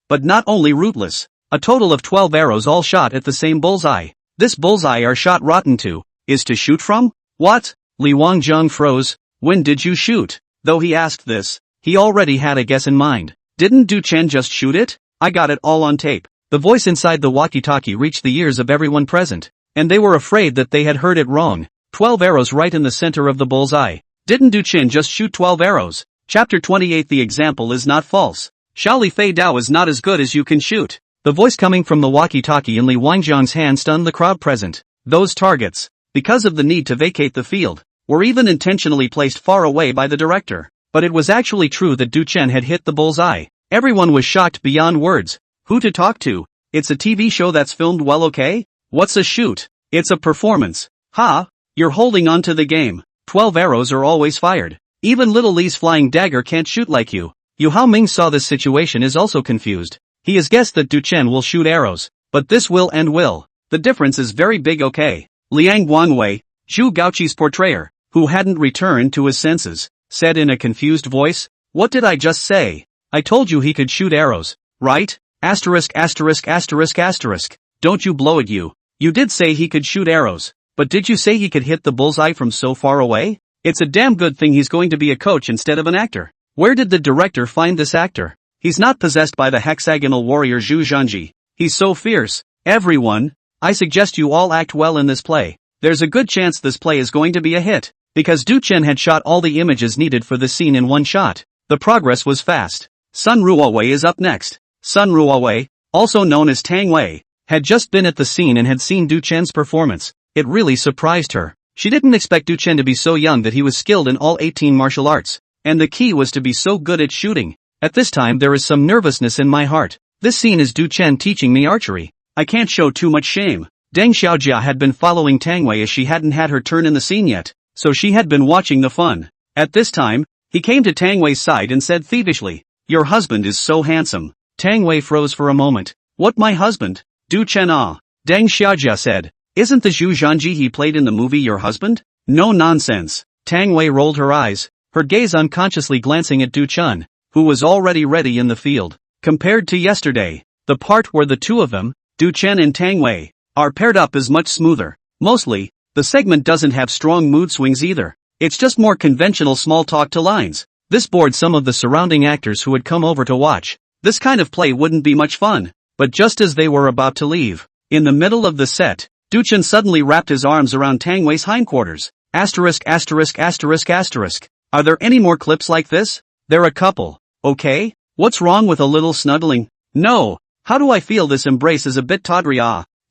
but not only rootless. A total of 12 arrows all shot at the same bullseye. This bullseye are shot rotten to, is to shoot from? What?" Li Wangzhang froze. "When did you shoot?" Though he asked this, he already had a guess in mind. "Didn't Du Chen just shoot it? I got it all on tape." The voice inside the walkie-talkie reached the ears of everyone present, and they were afraid that they had heard it wrong. 12 arrows right in the center of the bullseye. Didn't Du Chen just shoot 12 arrows? Chapter 28. The example is not false. Xiaoli Fei Dao is not as good as you can shoot. The voice coming from the walkie-talkie in Li Wangzhang's hand stunned the crowd present. Those targets, because of the need to vacate the field, were even intentionally placed far away by the director. But it was actually true that Du Chen had hit the bullseye. Everyone was shocked beyond words. Who to talk to? It's a TV show that's filmed well, okay? What's a shoot? It's a performance. Ha! You're holding on to the game. 12 arrows are always fired. Even little Li's flying dagger can't shoot like you. Yu Haoming saw this situation is also confused. He has guessed that Du Chen will shoot arrows, but this will and will. The difference is very big, okay? Liang Guangwei, Zhu Gaoqi's portrayer, who hadn't returned to his senses, said in a confused voice, "What did I just say? I told you he could shoot arrows, right? Asterisk asterisk asterisk asterisk. Don't you blow it, you. You did say he could shoot arrows, but did you say he could hit the bullseye from so far away? It's a damn good thing he's going to be a coach instead of an actor. Where did the director find this actor? He's not possessed by the hexagonal warrior Zhu Zhanji. He's so fierce. Everyone, I suggest you all act well in this play. There's a good chance this play is going to be a hit." Because Du Chen had shot all the images needed for the scene in one shot, the progress was fast. Sun Ruowei is up next. Sun Ruowei, also known as Tang Wei, had just been at the scene and had seen Du Chen's performance. It really surprised her. She didn't expect Du Chen to be so young that he was skilled in all 18 martial arts, and the key was to be so good at shooting. At this time there is some nervousness in my heart. This scene is Du Chen teaching me archery. I can't show too much shame. Deng Xiaojia had been following Tang Wei as she hadn't had her turn in the scene yet, so she had been watching the fun. At this time, he came to Tang Wei's side and said thievishly, "Your husband is so handsome." Tang Wei froze for a moment. "What, my husband?" Du Chen Deng Xiaojia said. "Isn't the Zhu Zhanji he played in the movie your husband?" "No nonsense." Tang Wei rolled her eyes, her gaze unconsciously glancing at Du Chen, who was already ready in the field. Compared to yesterday, the part where the two of them, Du Chen and Tang Wei, are paired up is much smoother. Mostly, the segment doesn't have strong mood swings either. It's just more conventional small talk to lines. This bored some of the surrounding actors who had come over to watch. This kind of play wouldn't be much fun. But just as they were about to leave, in the middle of the set, Duchen suddenly wrapped his arms around Tang Wei's hindquarters. Asterisk asterisk asterisk asterisk. Are there any more clips like this? They're a couple. Okay? What's wrong with a little snuggling? No. How do I feel this embrace is a bit tawdry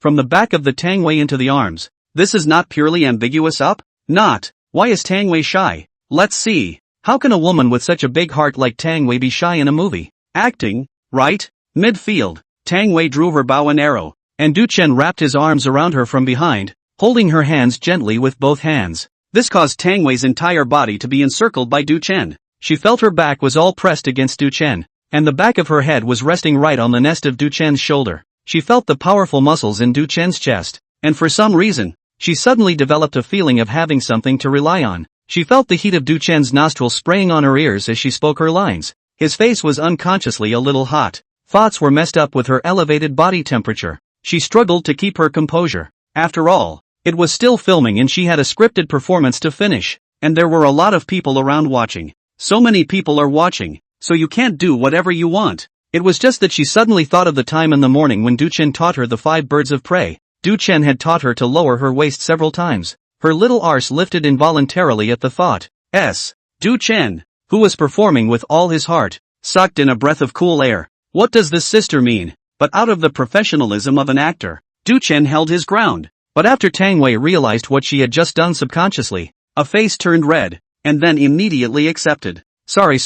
From the back of the Tang Wei into the arms. This is not purely ambiguous Not. Why is Tang Wei shy? Let's see. How can a woman with such a big heart like Tang Wei be shy in a movie? Acting, right? Midfield. Tang Wei drew her bow and arrow, and Duchen wrapped his arms around her from behind, holding her hands gently with both hands. This caused Tang Wei's entire body to be encircled by Duchen. She felt her back was all pressed against Duchen, and the back of her head was resting right on the nest of Duchen's shoulder. She felt the powerful muscles in Duchen's chest, and for some reason, she suddenly developed a feeling of having something to rely on. She felt the heat of Duchen's nostrils spraying on her ears as she spoke her lines. His face was unconsciously a little hot. Thoughts were messed up with her elevated body temperature. She struggled to keep her composure. After all, it was still filming and she had a scripted performance to finish. And there were a lot of people around watching. So many people are watching, so you can't do whatever you want. It was just that she suddenly thought of the time in the morning when Duchen taught her the 5 birds of prey. Duchen had taught her to lower her waist several times. Her little arse lifted involuntarily at the thought. Duchen, who was performing with all his heart, sucked in a breath of cool air. What does this sister mean? But out of the professionalism of an actor, Duchen held his ground. But after Tang Wei realized what she had just done subconsciously, a face turned red, and then immediately accepted. Sorry,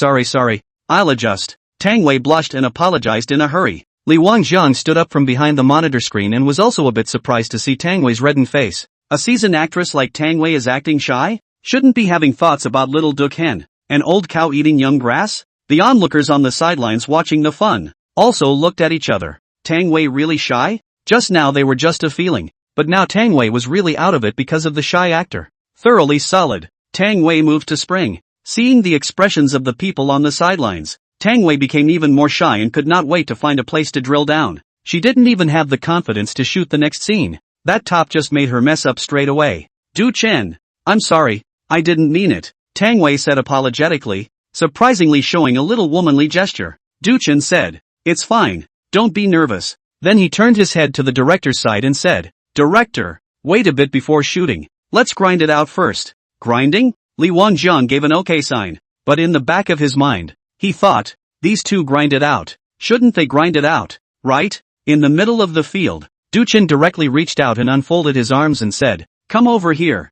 I'll adjust. Tang Wei blushed and apologized in a hurry. Li Wangjiang stood up from behind the monitor screen and was also a bit surprised to see Tang Wei's reddened face. A seasoned actress like Tang Wei is acting shy? Shouldn't be having thoughts about little Duchen, an old cow eating young grass? The onlookers on the sidelines watching the fun also looked at each other. Tang Wei really shy? Just now they were just a feeling, but now Tang Wei was really out of it because of the shy actor. Thoroughly solid. Tang Wei moved to spring. Seeing the expressions of the people on the sidelines, Tang Wei became even more shy and could not wait to find a place to drill down. She didn't even have the confidence to shoot the next scene. That top just made her mess up straight away. Duchen, I'm sorry, I didn't mean it, Tang Wei said apologetically, surprisingly showing a little womanly gesture. Duchen said, it's fine, don't be nervous. Then he turned his head to the director's side and said, Director, wait a bit before shooting. Let's grind it out first. Grinding? Li Wangjiang gave an okay sign, but in the back of his mind, he thought, these two grind it out. Shouldn't they grind it out, right? In the middle of the field, Duchen directly reached out and unfolded his arms and said, come over here.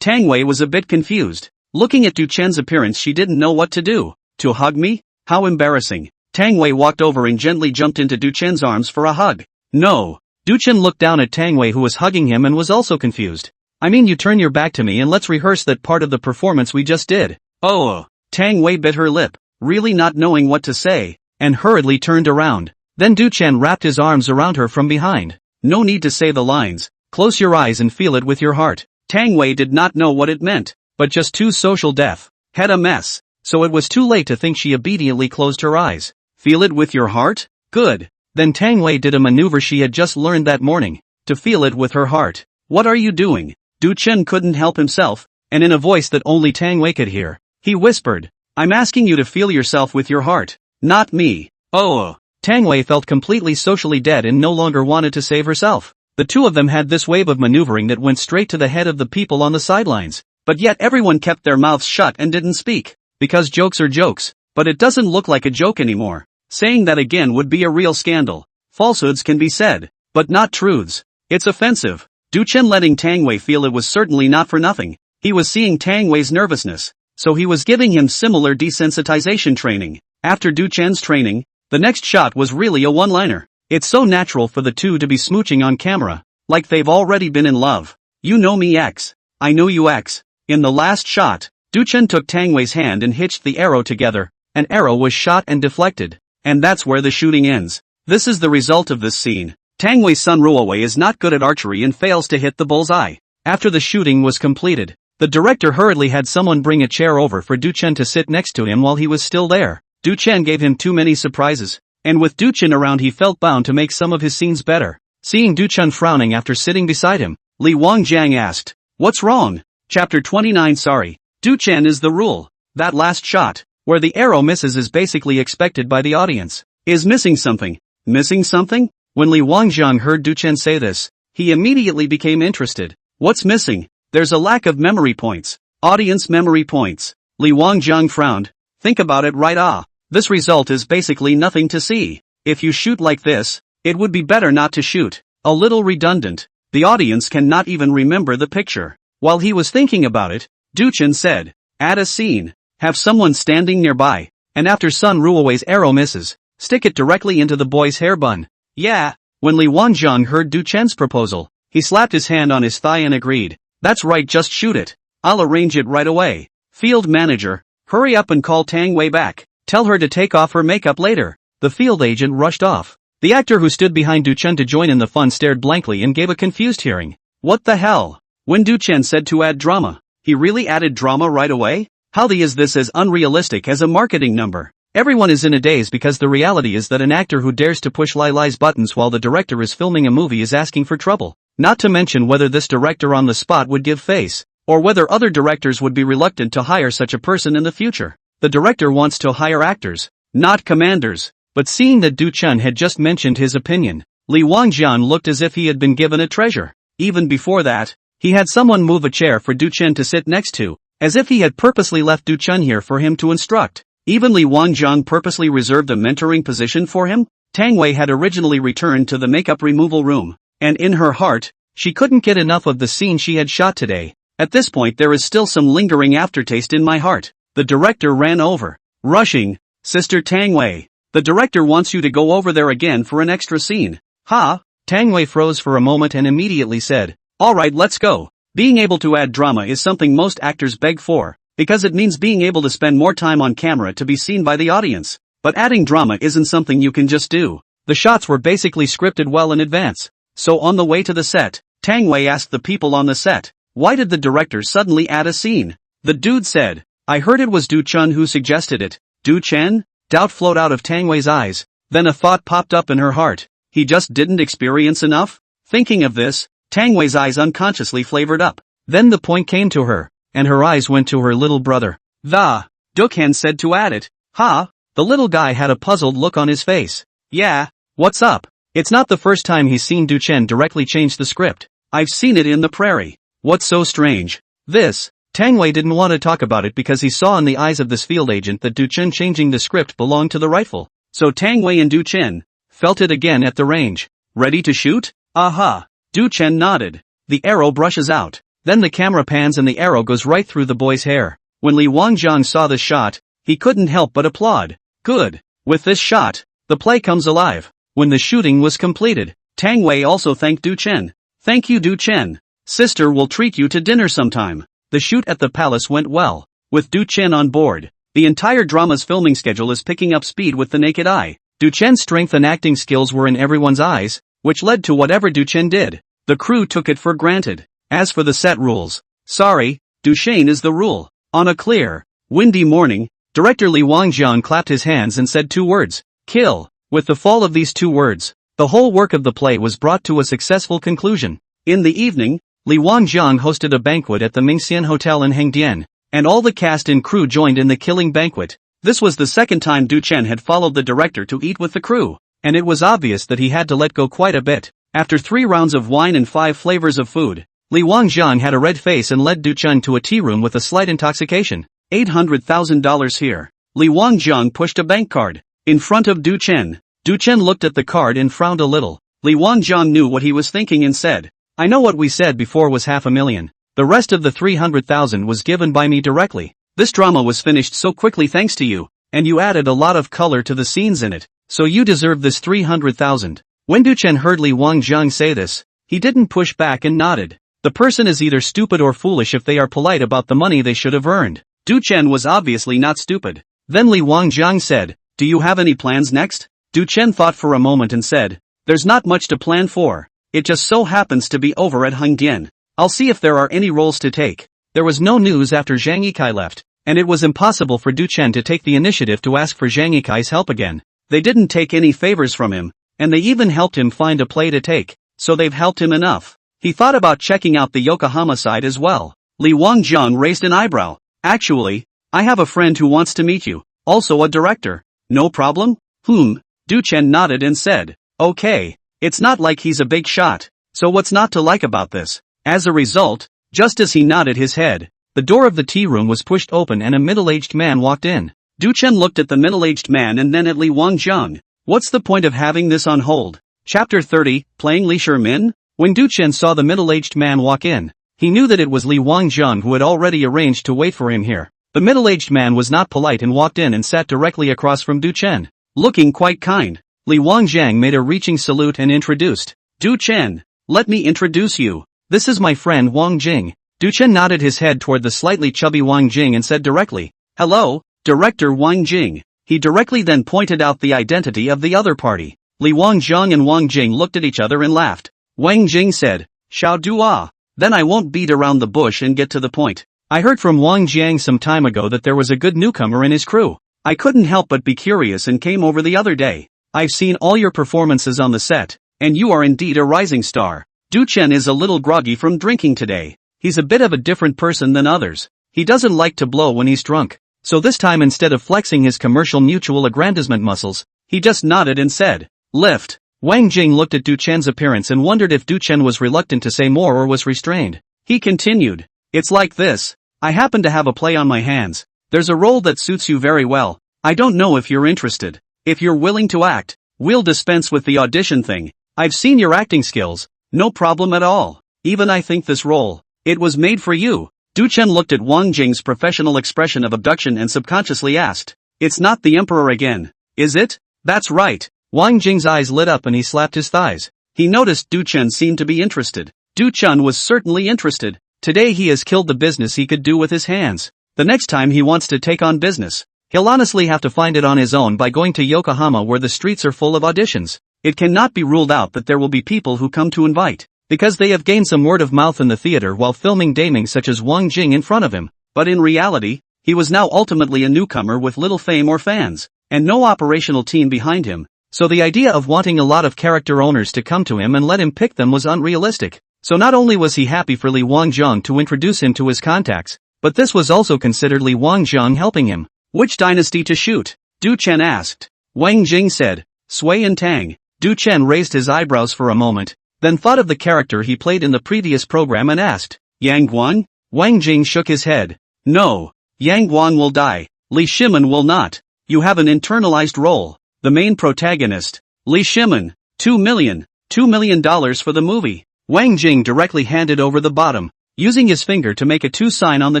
Tang Wei was a bit confused. Looking at Duchen's appearance, she didn't know what to do. To hug me? How embarrassing. Tang Wei walked over and gently jumped into Duchen's arms for a hug. No. Duchen looked down at Tang Wei, who was hugging him, and was also confused. I mean, you turn your back to me and let's rehearse that part of the performance we just did. Oh. Tang Wei bit her lip, really not knowing what to say, and hurriedly turned around. Then Duchen wrapped his arms around her from behind. No need to say the lines. Close your eyes and feel it with your heart. Tang Wei did not know what it meant, but just too social deaf. Had a mess. So it was too late to think. She obediently closed her eyes. Feel it with your heart? Good. Then Tang Wei did a maneuver she had just learned that morning. To feel it with her heart. What are you doing? Duchen couldn't help himself, and in a voice that only Tang Wei could hear, he whispered, I'm asking you to feel yourself with your heart. Not me. Oh. Tang Wei felt completely socially dead and no longer wanted to save herself. The two of them had this wave of maneuvering that went straight to the head of the people on the sidelines. But yet everyone kept their mouths shut and didn't speak. Because jokes are jokes, but it doesn't look like a joke anymore. Saying that again would be a real scandal. Falsehoods can be said, but not truths. It's offensive. Duchen letting Tang Wei feel it was certainly not for nothing. He was seeing Tang Wei's nervousness, so he was giving him similar desensitization training. After Duchen's training, the next shot was really a one-liner. It's so natural for the two to be smooching on camera, like they've already been in love. You know me X. I know you X. In the last shot, Duchen took Tang Wei's hand and hitched the arrow together. An arrow was shot and deflected. And that's where the shooting ends. This is the result of this scene. Tang Wei's son Ruowei is not good at archery and fails to hit the bullseye. After the shooting was completed, the director hurriedly had someone bring a chair over for Duchen to sit next to him while he was still there. Duchen gave him too many surprises, and with Duchen around he felt bound to make some of his scenes better. Seeing Duchen frowning after sitting beside him, Li Wangjiang asked, What's wrong? Chapter 29 Sorry, Du Chen is the rule. That last shot, where the arrow misses, is basically expected by the audience. Is missing something. Missing something? When Li Wangjiang heard Du Chen say this, he immediately became interested. What's missing? There's a lack of memory points. Audience memory points. Li Wangjiang frowned. Think about it right. This result is basically nothing to see. If you shoot like this, it would be better not to shoot. A little redundant. The audience cannot even remember the picture. While he was thinking about it, Du Chen said, add a scene. Have someone standing nearby, and after Sun Ruowei's arrow misses, stick it directly into the boy's hair bun. Yeah. When Li Wangjiang heard Du Chen's proposal, he slapped his hand on his thigh and agreed. That's right, just shoot it. I'll arrange it right away. Field manager, hurry up and call Tang Wei back. Tell her to take off her makeup later. The field agent rushed off. The actor who stood behind Du Chen to join in the fun stared blankly and gave a confused hearing. What the hell? When Du Chen said to add drama, he really added drama right away? How is this as unrealistic as a marketing number? Everyone is in a daze because the reality is that an actor who dares to push Lai's buttons while the director is filming a movie is asking for trouble. Not to mention whether this director on the spot would give face, or whether other directors would be reluctant to hire such a person in the future. The director wants to hire actors, not commanders. But seeing that Du Chen had just mentioned his opinion, Li Wangjian looked as if he had been given a treasure. Even before that, he had someone move a chair for Du Chen to sit next to, as if he had purposely left Du Chen here for him to instruct. Even Li Wangjiang purposely reserved a mentoring position for him. Tang Wei had originally returned to the makeup removal room, and in her heart, she couldn't get enough of the scene she had shot today. At this point there is still some lingering aftertaste in my heart. The director ran over, rushing, Sister Tang Wei. The director wants you to go over there again for an extra scene. Ha! Tang Wei froze for a moment and immediately said, alright, let's go. Being able to add drama is something most actors beg for, because it means being able to spend more time on camera to be seen by the audience. But adding drama isn't something you can just do. The shots were basically scripted well in advance. So on the way to the set, Tang Wei asked the people on the set, why did the director suddenly add a scene? The dude said, I heard it was Du Chen who suggested it. Du Chen? Doubt flowed out of Tang Wei's eyes, then a thought popped up in her heart. He just didn't experience enough? Thinking of this, Tang Wei's eyes unconsciously flavored up. Then the point came to her, and her eyes went to her little brother. Dukhan said to add it. Ha? The little guy had a puzzled look on his face. Yeah, what's up? It's not the first time he's seen Du Chen directly change the script. I've seen it in the prairie. What's so strange? This. Tang Wei didn't want to talk about it because he saw in the eyes of this field agent that Du Chen changing the script belonged to the rightful. So Tang Wei and Du Chen felt it again at the range. Ready to shoot? Aha. Du Chen nodded. The arrow brushes out. Then the camera pans and the arrow goes right through the boy's hair. When Li Wangjiang saw the shot, he couldn't help but applaud. Good. With this shot, the play comes alive. When the shooting was completed, Tang Wei also thanked Du Chen. Thank you, Du Chen. Sister will treat you to dinner sometime. The shoot at the palace went well. With Du Chen on board, the entire drama's filming schedule is picking up speed with the naked eye. Du Chen's strength and acting skills were in everyone's eyes, which led to whatever Du Chen did. The crew took it for granted. As for the set rules, sorry, Du Chen is the rule. On a clear, windy morning, director Li Wangjiang clapped his hands and said 2 words, kill. With the fall of these 2 words, the whole work of the play was brought to a successful conclusion. In the evening, Li Wangjiang hosted a banquet at the Mingxian Hotel in Hengdian, and all the cast and crew joined in the killing banquet. This was the second time Du Chen had followed the director to eat with the crew, and it was obvious that he had to let go quite a bit. After 3 rounds of wine and 5 flavors of food, Li Wangjiang had a red face and led Du Chen to a tea room with a slight intoxication. $800,000 here. Li Wangjiang pushed a bank card in front of Du Chen. Du Chen looked at the card and frowned a little. Li Wangjiang knew what he was thinking and said, I know what we said before was $500,000. The rest of the $300,000 was given by me directly. This drama was finished so quickly thanks to you, and you added a lot of color to the scenes in it, so you deserve this $300,000. When Du Chen heard Li Wangjiang say this, he didn't push back and nodded. The person is either stupid or foolish if they are polite about the money they should have earned. Du Chen was obviously not stupid. Then Li Wangjiang said, do you have any plans next? Du Chen thought for a moment and said, there's not much to plan for. It just so happens to be over at Hengdian. I'll see if there are any roles to take. There was no news after Zhang Yikai left, and it was impossible for Du Chen to take the initiative to ask for Zhang Yikai's help again. They didn't take any favors from him, and they even helped him find a play to take, so they've helped him enough. He thought about checking out the Yokohama side as well. Li Wangjiang raised an eyebrow. Actually, I have a friend who wants to meet you, also a director. No problem? Du Chen nodded and said, okay. It's not like he's a big shot, so what's not to like about this? As a result, just as he nodded his head, the door of the tea room was pushed open and a middle-aged man walked in. Du Chen looked at the middle-aged man and then at Li Wangjiang. What's the point of having this on hold? Chapter 30, Playing Li Shermin? When Du Chen saw the middle-aged man walk in, he knew that it was Li Wangjiang who had already arranged to wait for him here. The middle-aged man was not polite and walked in and sat directly across from Du Chen. Looking quite kind, Li Wangjiang made a reaching salute and introduced. Du Chen, let me introduce you. This is my friend Wang Jing. Du Chen nodded his head toward the slightly chubby Wang Jing and said directly, hello, Director Wang Jing. He directly then pointed out the identity of the other party. Li Wangjiang and Wang Jing looked at each other and laughed. Wang Jing said, Xiao Dua. Then I won't beat around the bush and get to the point. I heard from Wang Jiang some time ago that there was a good newcomer in his crew. I couldn't help but be curious and came over the other day. I've seen all your performances on the set, and you are indeed a rising star. Du Chen is a little groggy from drinking today. He's a bit of a different person than others. He doesn't like to blow when he's drunk. So this time instead of flexing his commercial mutual aggrandizement muscles, he just nodded and said, lift. Wang Jing looked at Du Chen's appearance and wondered if Du Chen was reluctant to say more or was restrained. He continued, it's like this. I happen to have a play on my hands. There's a role that suits you very well. I don't know if you're interested. If you're willing to act, we'll dispense with the audition thing. I've seen your acting skills. No problem at all. Even I think this role, it was made for you. Du Chen looked at Wang Jing's professional expression of abduction and subconsciously asked, it's not the emperor again, is it? That's right. Wang Jing's eyes lit up and he slapped his thighs. He noticed Du Chen seemed to be interested. Du Chen was certainly interested. Today he has killed the business he could do with his hands. The next time he wants to take on business, he'll honestly have to find it on his own by going to Yokohama where the streets are full of auditions. It cannot be ruled out that there will be people who come to invite, because they have gained some word of mouth in the theater while filming daming such as Wang Jing in front of him. But in reality, he was now ultimately a newcomer with little fame or fans, and no operational team behind him. So the idea of wanting a lot of character owners to come to him and let him pick them was unrealistic. So not only was he happy for Li Wangjiang to introduce him to his contacts, but this was also considered Li Wangjiang helping him. Which dynasty to shoot? Du Chen asked. Wang Jing said, Sui and Tang. Du Chen raised his eyebrows for a moment, then thought of the character he played in the previous program and asked, Yang Guang? Wang Jing shook his head. No. Yang Guang will die. Li Shimin will not. You have an internalized role. The main protagonist, Li Shimin. $2 million for the movie. Wang Jing directly handed over the bottom, using his finger to make a 2 sign on the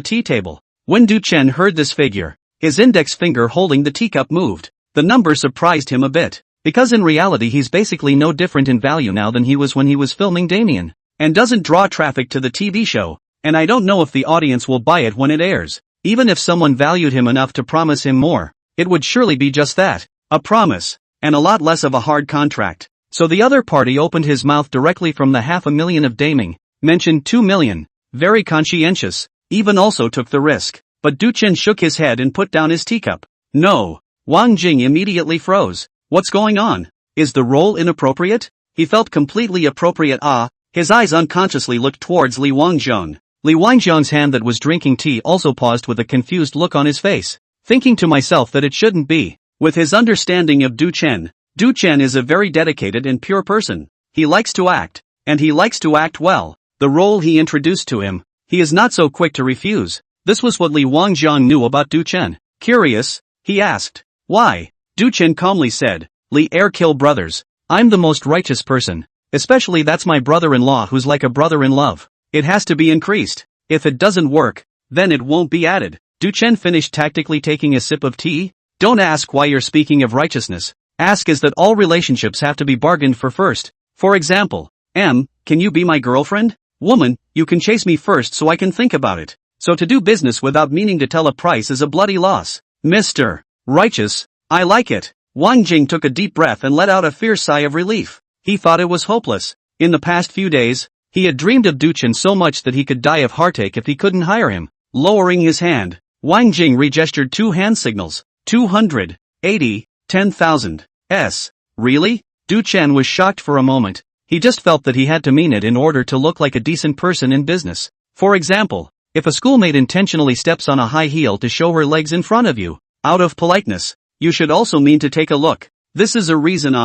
tea table. When Du Chen heard this figure, his index finger holding the teacup moved. The number surprised him a bit, because in reality he's basically no different in value now than he was when he was filming Damien, and doesn't draw traffic to the TV show, and I don't know if the audience will buy it when it airs. Even if someone valued him enough to promise him more, it would surely be just that. A promise, and a lot less of a hard contract. So the other party opened his mouth directly from the $500,000 of daming, mentioned 2 million, very conscientious, even also took the risk. But Du Chen shook his head and put down his teacup. No. Wang Jing immediately froze. What's going on? Is the role inappropriate? He felt completely appropriate. His eyes unconsciously looked towards Li Wangjiang. Li Wangjiang's hand that was drinking tea also paused with a confused look on his face, thinking to myself that it shouldn't be. With his understanding of Du Chen is a very dedicated and pure person. He likes to act, and he likes to act well. The role he introduced to him, he is not so quick to refuse. This was what Li Wangjiang knew about Du Chen. Curious, he asked. Why? Du Chen calmly said, Li kill brothers. I'm the most righteous person. Especially that's my brother-in-law who's like a brother in love. It has to be increased. If it doesn't work, then it won't be added. Du Chen finished tactically taking a sip of tea. Don't ask why you're speaking of righteousness. Ask is that all relationships have to be bargained for first. For example, can you be my girlfriend? Woman, you can chase me first so I can think about it. So to do business without meaning to tell a price is a bloody loss. Mr. Righteous, I like it. Wang Jing took a deep breath and let out a fierce sigh of relief. He thought it was hopeless. In the past few days, he had dreamed of Du Chen so much that he could die of heartache if he couldn't hire him. Lowering his hand, Wang Jing regestured 2 hand signals. 280, 10,000. Really? Du Chen was shocked for a moment. He just felt that he had to mean it in order to look like a decent person in business. For example, If a schoolmate intentionally steps on a high heel to show her legs in front of you, out of politeness, you should also mean to take a look. This is a reason.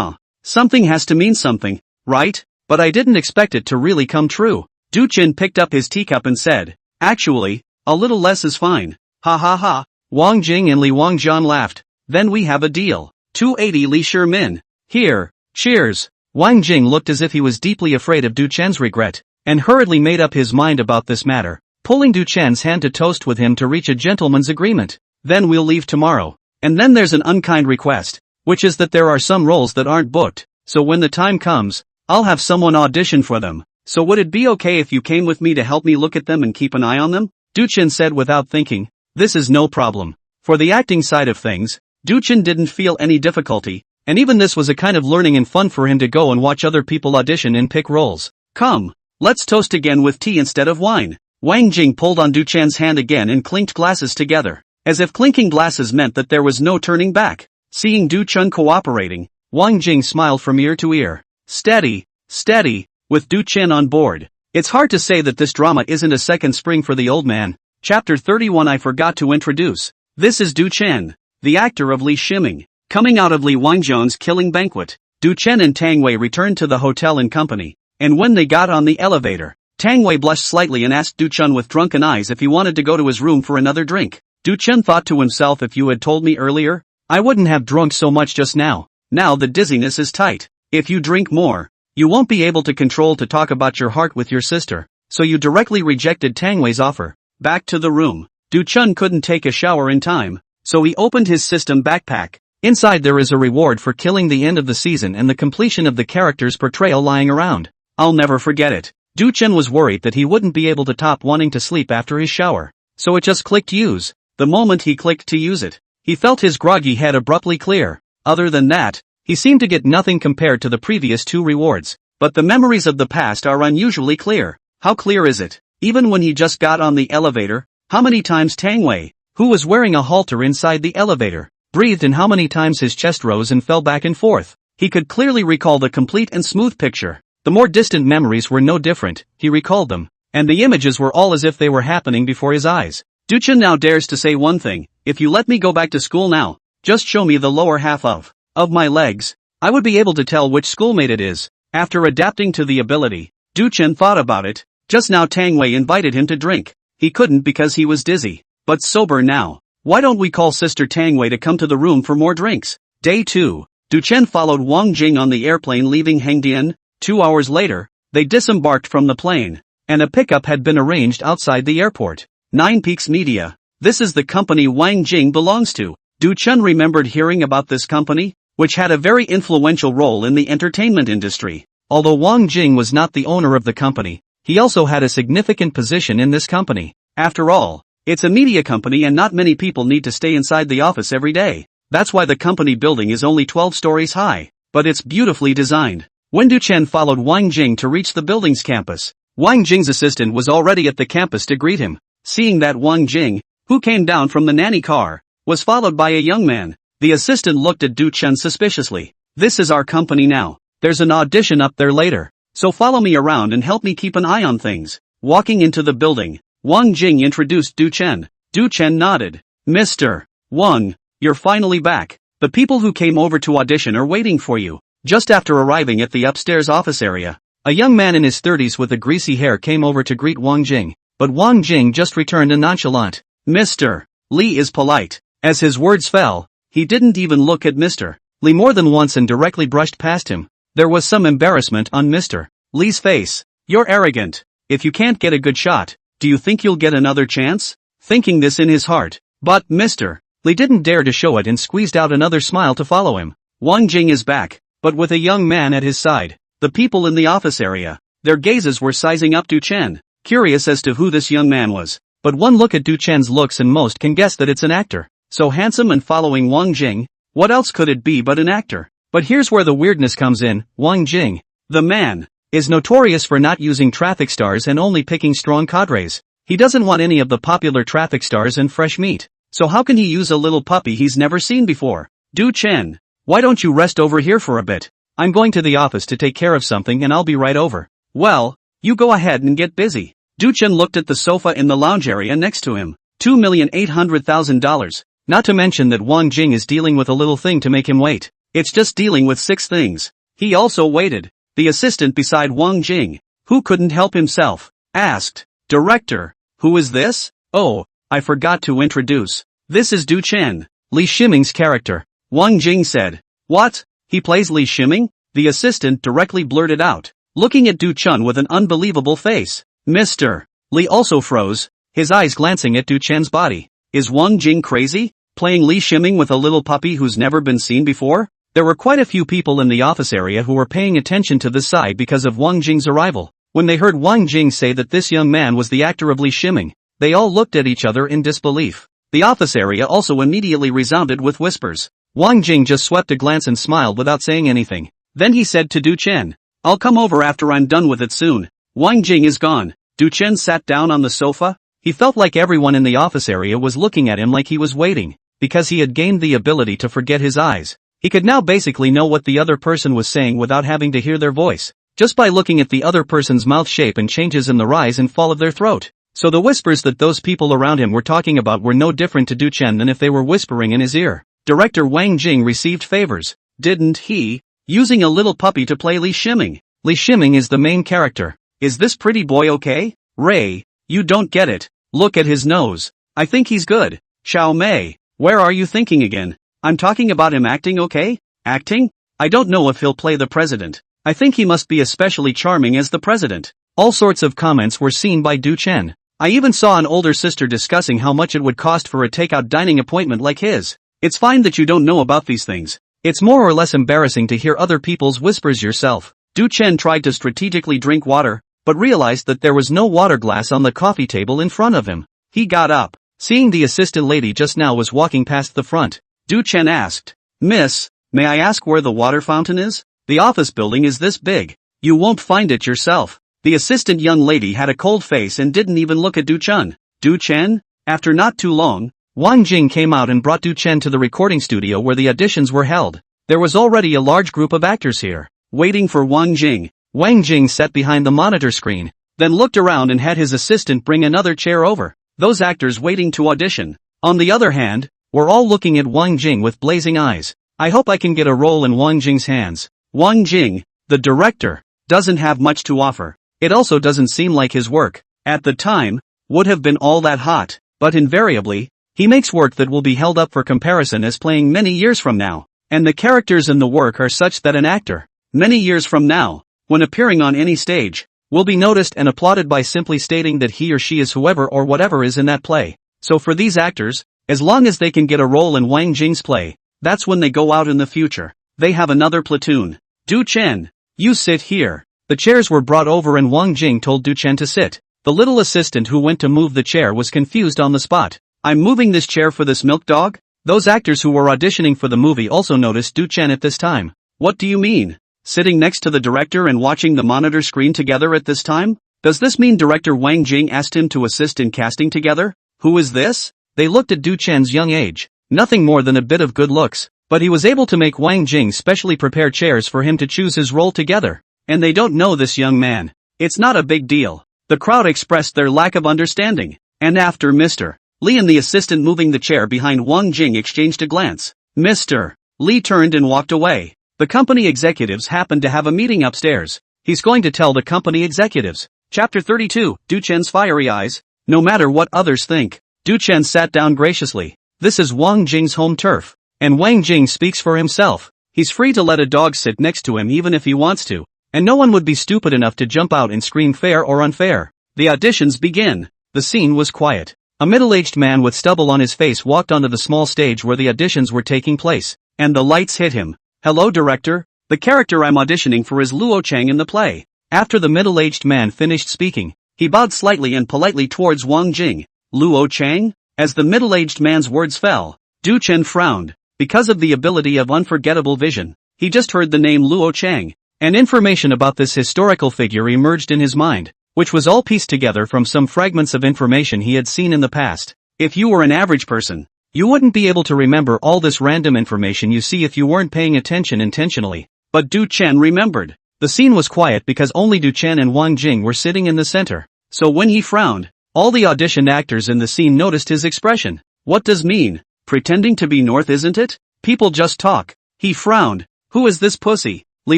Something has to mean something, right? But I didn't expect it to really come true. Du-chin picked up his teacup and said, actually, a little less is fine. Ha ha ha. Wang Jing and Li Wangjian laughed. Then we have a deal. 280 Li Shimin. Here. Cheers. Wang Jing looked as if he was deeply afraid of Du-chen's regret, and hurriedly made up his mind about this matter, pulling Du-chen's hand to toast with him to reach a gentleman's agreement. Then we'll leave tomorrow. And then there's an unkind request, which is that there are some roles that aren't booked, so when the time comes, I'll have someone audition for them. So would it be okay if you came with me to help me look at them and keep an eye on them? Du-chin said without thinking. This is no problem. For the acting side of things, Du-chin didn't feel any difficulty, and even this was a kind of learning and fun for him to go and watch other people audition and pick roles. Come, let's toast again with tea instead of wine. Wang Jing pulled on Du-chan's hand again and clinked glasses together, as if clinking glasses meant that there was no turning back. Seeing Du-chen cooperating, Wang Jing smiled from ear to ear. Steady, steady, with Du-chen on board. It's hard to say that this drama isn't a second spring for the old man. Chapter 31 I forgot to introduce. This is Du-chen, the actor of Li Shiming. Coming out of Li Wangjian's killing banquet, Du-chen and Tang Wei returned to the hotel in company, and when they got on the elevator, Tang Wei blushed slightly and asked Du-chen with drunken eyes if he wanted to go to his room for another drink. Du-chen thought to himself, if you had told me earlier, I wouldn't have drunk so much just now. Now the dizziness is tight. If you drink more, you won't be able to control to talk about your heart with your sister, so you directly rejected Tang Wei's offer. Back to the room. Du-chen couldn't take a shower in time, so he opened his system backpack. Inside there is a reward for killing the end of the season and the completion of the character's portrayal lying around. I'll never forget it. Du-chen was worried that he wouldn't be able to top wanting to sleep after his shower, so it just clicked use. The moment he clicked to use it, he felt his groggy head abruptly clear. Other than that, he seemed to get nothing compared to the previous two rewards, but the memories of the past are unusually clear. How clear is it? Even when he just got on the elevator, how many times Tang Wei, who was wearing a halter inside the elevator, breathed and how many times his chest rose and fell back and forth. He could clearly recall the complete and smooth picture. The more distant memories were no different, he recalled them, and the images were all as if they were happening before his eyes. Du-chen now dares to say one thing, if you let me go back to school now, just show me the lower half of my legs, I would be able to tell which schoolmate it is. After adapting to the ability, Du-chen thought about it. Just now Tang Wei invited him to drink. He couldn't because he was dizzy, but sober now. Why don't we call Sister Tang Wei to come to the room for more drinks? Day 2. Du-chen followed Wang Jing on the airplane leaving Hangdian. 2 hours later, they disembarked from the plane, and a pickup had been arranged outside the airport. Nine Peaks Media. This is the company Wang Jing belongs to. Du-chen remembered hearing about this company, which had a very influential role in the entertainment industry. Although Wang Jing was not the owner of the company, he also had a significant position in this company. After all, it's a media company and not many people need to stay inside the office every day. That's why the company building is only 12 stories high, but it's beautifully designed. When Du-chen followed Wang Jing to reach the building's campus, Wang Jing's assistant was already at the campus to greet him. Seeing that Wang Jing, who came down from the nanny car, was followed by a young man, the assistant looked at Du-chen suspiciously. This is our company now. There's an audition up there later, so follow me around and help me keep an eye on things. Walking into the building, Wang Jing introduced Du-chen. Du-chen nodded. Mr. Wang, you're finally back. The people who came over to audition are waiting for you. Just after arriving at the upstairs office area, a young man in his 30s with a greasy hair came over to greet Wang Jing, but Wang Jing just returned a nonchalant, Mr. Li is polite. As his words fell, he didn't even look at Mr. Li more than once and directly brushed past him. There was some embarrassment on Mr. Li's face. You're arrogant. If you can't get a good shot, do you think you'll get another chance? Thinking this in his heart. But Mr. Li didn't dare to show it and squeezed out another smile to follow him. Wang Jing is back, but with a young man at his side. The people in the office area, their gazes were sizing up Du-chen, curious as to who this young man was. But one look at Du-chen's looks and most can guess that it's an actor. So handsome and following Wang Jing, what else could it be but an actor? But here's where the weirdness comes in. Wang Jing, the man, is notorious for not using traffic stars and only picking strong cadres. He doesn't want any of the popular traffic stars and fresh meat. So how can he use a little puppy he's never seen before? Du-chen, why don't you rest over here for a bit? I'm going to the office to take care of something and I'll be right over. Well, you go ahead and get busy. Du Chen looked at the sofa in the lounge area next to him. $2,800,000. Not to mention that Wang Jing is dealing with a little thing to make him wait. It's just dealing with 6 things. He also waited. The assistant beside Wang Jing, who couldn't help himself, asked, "Director, who is this?" "Oh, I forgot to introduce. This is Du Chen, Li Shiming's character." Wang Jing said. "What? He plays Li Shiming?" The assistant directly blurted out, looking at Du Chen with an unbelievable face. "Mr. Li" also froze, his eyes glancing at Du Chen's body. Is Wang Jing crazy? Playing Li Shiming with a little puppy who's never been seen before? There were quite a few people in the office area who were paying attention to this side because of Wang Jing's arrival. When they heard Wang Jing say that this young man was the actor of Li Shiming, they all looked at each other in disbelief. The office area also immediately resounded with whispers. Wang Jing just swept a glance and smiled without saying anything. Then he said to Du Chen, "I'll come over after I'm done with it soon." Wang Jing is gone. Du Chen sat down on the sofa. He felt like everyone in the office area was looking at him like he was waiting, because he had gained the ability to forget his eyes. He could now basically know what the other person was saying without having to hear their voice, just by looking at the other person's mouth shape and changes in the rise and fall of their throat. So the whispers that those people around him were talking about were no different to Du Chen than if they were whispering in his ear. Director Wang Jing received favors, didn't he? Using a little puppy to play Li Shiming. Li Shiming is the main character. Is this pretty boy okay? Ray, you don't get it. Look at his nose. I think he's good. Xiao Mei, where are you thinking again? I'm talking about him acting, okay? Acting? I don't know if he'll play the president. I think he must be especially charming as the president. All sorts of comments were seen by Du Chen. I even saw an older sister discussing how much it would cost for a takeout dining appointment like his. It's fine that you don't know about these things. It's more or less embarrassing to hear other people's whispers yourself. Du Chen tried to strategically drink water, but realized that there was no water glass on the coffee table in front of him. He got up. Seeing the assistant lady just now was walking past the front, Du Chen asked, "Miss, may I ask where the water fountain is? The office building is this big. You won't find it yourself." The assistant young lady had a cold face and didn't even look at Du Chen. Du Chen? After not too long, Wang Jing came out and brought Du Chen to the recording studio where the auditions were held. There was already a large group of actors here, waiting for Wang Jing. Wang Jing sat behind the monitor screen, then looked around and had his assistant bring another chair over. Those actors waiting to audition, on the other hand, were all looking at Wang Jing with blazing eyes. I hope I can get a role in Wang Jing's hands. Wang Jing, the director, doesn't have much to offer. It also doesn't seem like his work, at the time, would have been all that hot, but invariably, he makes work that will be held up for comparison as playing many years from now, and the characters in the work are such that an actor, many years from now, when appearing on any stage, will be noticed and applauded by simply stating that he or she is whoever or whatever is in that play. So for these actors, as long as they can get a role in Wang Jing's play, that's when they go out in the future. They have another platoon. Du Chen, you sit here. The chairs were brought over and Wang Jing told Du Chen to sit. The little assistant who went to move the chair was confused on the spot. I'm moving this chair for this milk dog? Those actors who were auditioning for the movie also noticed Du Chen at this time. What do you mean? Sitting next to the director and watching the monitor screen together at this time? Does this mean director Wang Jing asked him to assist in casting together? Who is this? They looked at Du Chen's young age. Nothing more than a bit of good looks, but he was able to make Wang Jing specially prepare chairs for him to choose his role together. And they don't know this young man. It's not a big deal. The crowd expressed their lack of understanding. And after Mr. Li and the assistant moving the chair behind Wang Jing exchanged a glance, Mr. Li turned and walked away. The company executives happened to have a meeting upstairs. He's going to tell the company executives. Chapter 32, Du Chen's fiery eyes. No matter what others think, Du Chen sat down graciously. This is Wang Jing's home turf. And Wang Jing speaks for himself. He's free to let a dog sit next to him even if he wants to. And no one would be stupid enough to jump out and scream fair or unfair. The auditions begin. The scene was quiet. A middle-aged man with stubble on his face walked onto the small stage where the auditions were taking place. And the lights hit him. Hello director, the character I'm auditioning for is Luo Chang in the play. After the middle-aged man finished speaking, he bowed slightly and politely towards Wang Jing. Luo Chang? As the middle-aged man's words fell, Du Chen frowned. Because of the ability of unforgettable vision, he just heard the name Luo Chang, and information about this historical figure emerged in his mind, which was all pieced together from some fragments of information he had seen in the past. If you were an average person, you wouldn't be able to remember all this random information you see if you weren't paying attention intentionally. But Du Chen remembered. The scene was quiet because only Du Chen and Wang Jing were sitting in the center. So when he frowned, all the auditioned actors in the scene noticed his expression. What does mean? Pretending to be North, isn't it? People just talk. He frowned. Who is this pussy? Li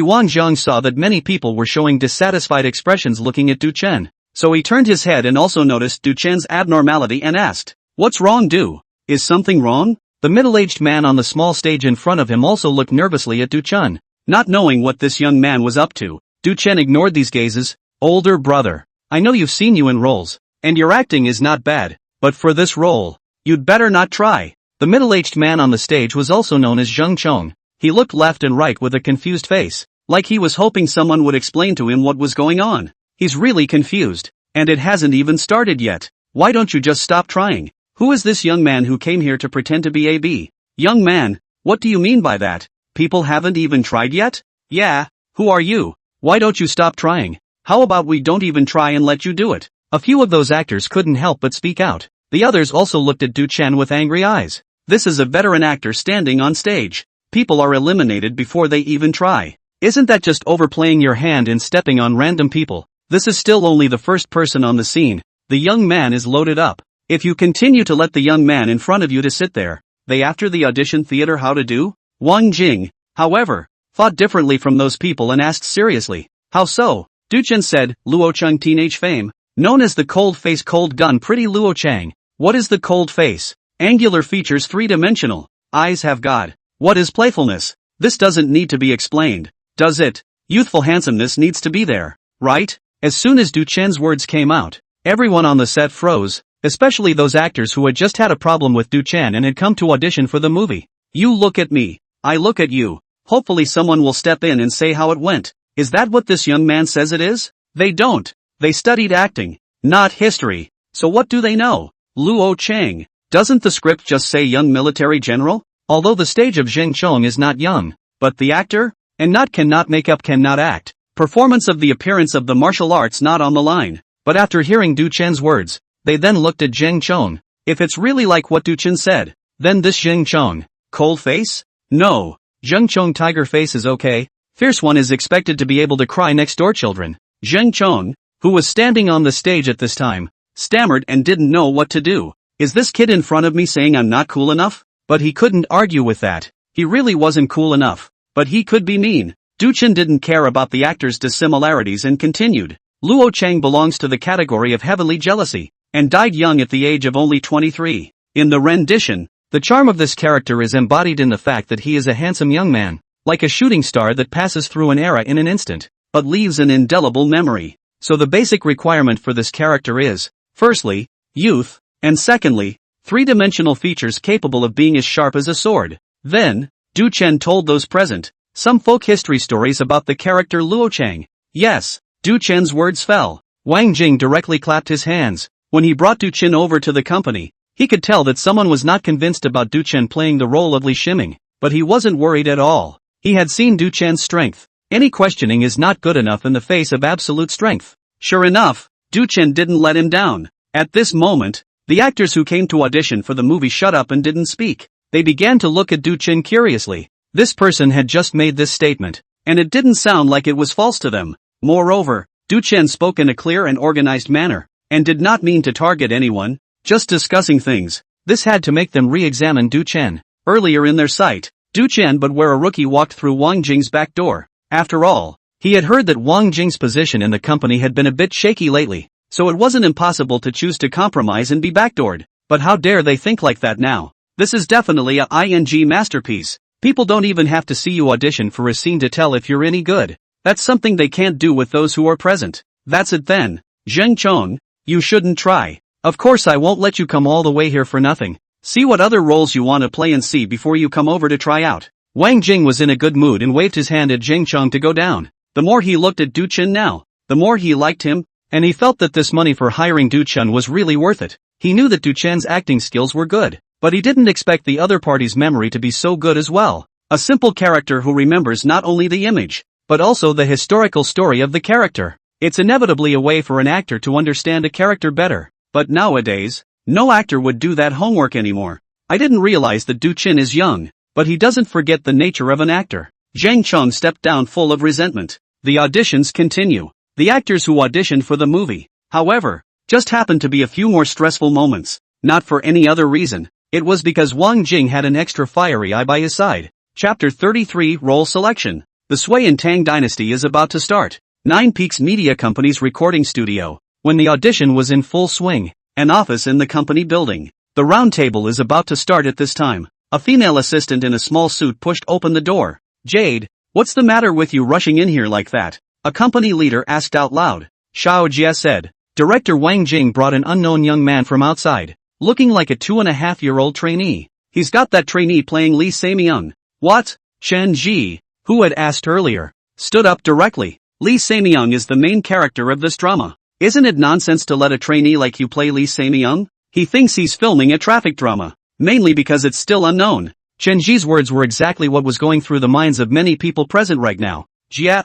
Wangjiang saw that many people were showing dissatisfied expressions looking at Du Chen. So he turned his head and also noticed Du Chen's abnormality and asked, "What's wrong, Du? Is something wrong?" The middle-aged man on the small stage in front of him also looked nervously at Du Chen. Not knowing what this young man was up to, Du Chen ignored these gazes. "Older brother, I know you've seen you in roles, and your acting is not bad, but for this role, you'd better not try." The middle-aged man on the stage was also known as Zheng Chong. He looked left and right with a confused face, like he was hoping someone would explain to him what was going on. He's really confused, and it hasn't even started yet. Why don't you just stop trying? Who is this young man who came here to pretend to be AB? Young man, what do you mean by that? People haven't even tried yet? Yeah, who are you? Why don't you stop trying? How about we don't even try and let you do it? A few of those actors couldn't help but speak out. The others also looked at Du Chen with angry eyes. This is a veteran actor standing on stage. People are eliminated before they even try. Isn't that just overplaying your hand and stepping on random people? This is still only the first person on the scene. The young man is loaded up. If you continue to let the young man in front of you to sit there, they after the audition theater how to do? Wang Jing, however, thought differently from those people and asked seriously, "How so?" Du Chen said, "Luo Cheng teenage fame, known as the cold face cold gun pretty Luo Chang. What is the cold face? Angular features three-dimensional, eyes have God. What is playfulness? This doesn't need to be explained, does it? Youthful handsomeness needs to be there, right?" As soon as Du Chen's words came out, everyone on the set froze, especially those actors who had just had a problem with Du Chen and had come to audition for the movie. You look at me, I look at you. Hopefully someone will step in and say how it went. Is that what this young man says it is? They don't. They studied acting, not history. So what do they know? Luo Cheng. Doesn't the script just say young military general? Although the stage of Zheng Chong is not young, but the actor? And not cannot make up cannot act. Performance of the appearance of the martial arts not on the line. But after hearing Du Chen's words, they then looked at Zheng Chong. If it's really like what Du Chen said, then this Zheng Chong, cold face? No. Zheng Chong tiger face is okay. Fierce one is expected to be able to cry next door children. Zheng Chong, who was standing on the stage at this time, stammered and didn't know what to do. Is this kid in front of me saying I'm not cool enough? But he couldn't argue with that. He really wasn't cool enough. But he could be mean. Du Chen didn't care about the actors' dissimilarities and continued. Luo Cheng belongs to the category of heavenly jealousy, and died young at the age of only 23. In the rendition, the charm of this character is embodied in the fact that he is a handsome young man, like a shooting star that passes through an era in an instant, but leaves an indelible memory. So the basic requirement for this character is, firstly, youth, and secondly, three-dimensional features capable of being as sharp as a sword. Then, Du Chen told those present some folk history stories about the character Luo Cheng. Yes, Du Chen's words fell. Wang Jing directly clapped his hands. When he brought Du Chen over to the company, he could tell that someone was not convinced about Du Chen playing the role of Li Shiming, but he wasn't worried at all. He had seen Du Chen's strength. Any questioning is not good enough in the face of absolute strength. Sure enough, Du Chen didn't let him down. At this moment, the actors who came to audition for the movie shut up and didn't speak. They began to look at Du Chen curiously. This person had just made this statement, and it didn't sound like it was false to them. Moreover, Du Chen spoke in a clear and organized manner, and did not mean to target anyone, just discussing things. This had to make them re-examine Du Chen. Earlier in their sight, Du Chen but where a rookie walked through Wang Jing's back door. After all, he had heard that Wang Jing's position in the company had been a bit shaky lately, so it wasn't impossible to choose to compromise and be backdoored. But how dare they think like that now? This is definitely a ING masterpiece. People don't even have to see you audition for a scene to tell if you're any good. That's something they can't do with those who are present. That's it then. Zheng Chong, you shouldn't try. Of course I won't let you come all the way here for nothing. See what other roles you want to play and see before you come over to try out. Wang Jing was in a good mood and waved his hand at Zheng Chong to go down. The more he looked at Du Chen now, the more he liked him, and he felt that this money for hiring Du Chen was really worth it. He knew that Du Chen's acting skills were good, but he didn't expect the other party's memory to be so good as well. A simple character who remembers not only the image, but also the historical story of the character. It's inevitably a way for an actor to understand a character better, but nowadays, no actor would do that homework anymore. I didn't realize that Du Chen is young, but he doesn't forget the nature of an actor. Zheng Chong stepped down full of resentment. The auditions continue. The actors who auditioned for the movie, However, just happened to be a few more stressful moments, not for any other reason. It was because Wang Jing had an extra fiery eye by his side. Chapter 33 Role Selection. The Sui and Tang dynasty is about to start. Nine Peaks Media Company's recording studio. When the audition was in full swing, an office in the company building. The round table is about to start at this time. A female assistant in a small suit pushed open the door. Jade, what's the matter with you rushing in here like that? A company leader asked out loud. Xiao Jie said. Director Wang Jing brought an unknown young man from outside, looking like a 2.5-year-old trainee. He's got that trainee playing Li Samyang. What? Chen Ji, who had asked earlier, stood up directly. Li Samyang is the main character of this drama. Isn't it nonsense to let a trainee like you play Li Samyang? He thinks he's filming a traffic drama, mainly because it's still unknown. Chen Ji's words were exactly what was going through the minds of many people present right now. Jia,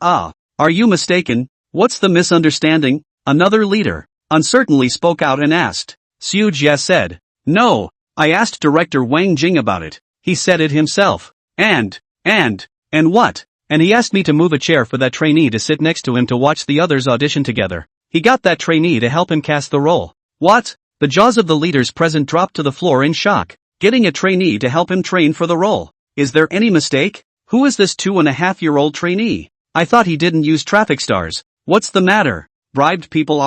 are you mistaken? What's the misunderstanding? Another leader uncertainly spoke out and asked. Xu Jia said. No, I asked director Wang Jing about it. He said it himself. And what? And he asked me to move a chair for that trainee to sit next to him to watch the others audition together. He got that trainee to help him cast the role. What? The jaws of the leaders present dropped to the floor in shock. Getting a trainee to help him train for the role. Is there any mistake? Who is this 2.5-year-old trainee? I thought he didn't use traffic stars. What's the matter? Bribed people?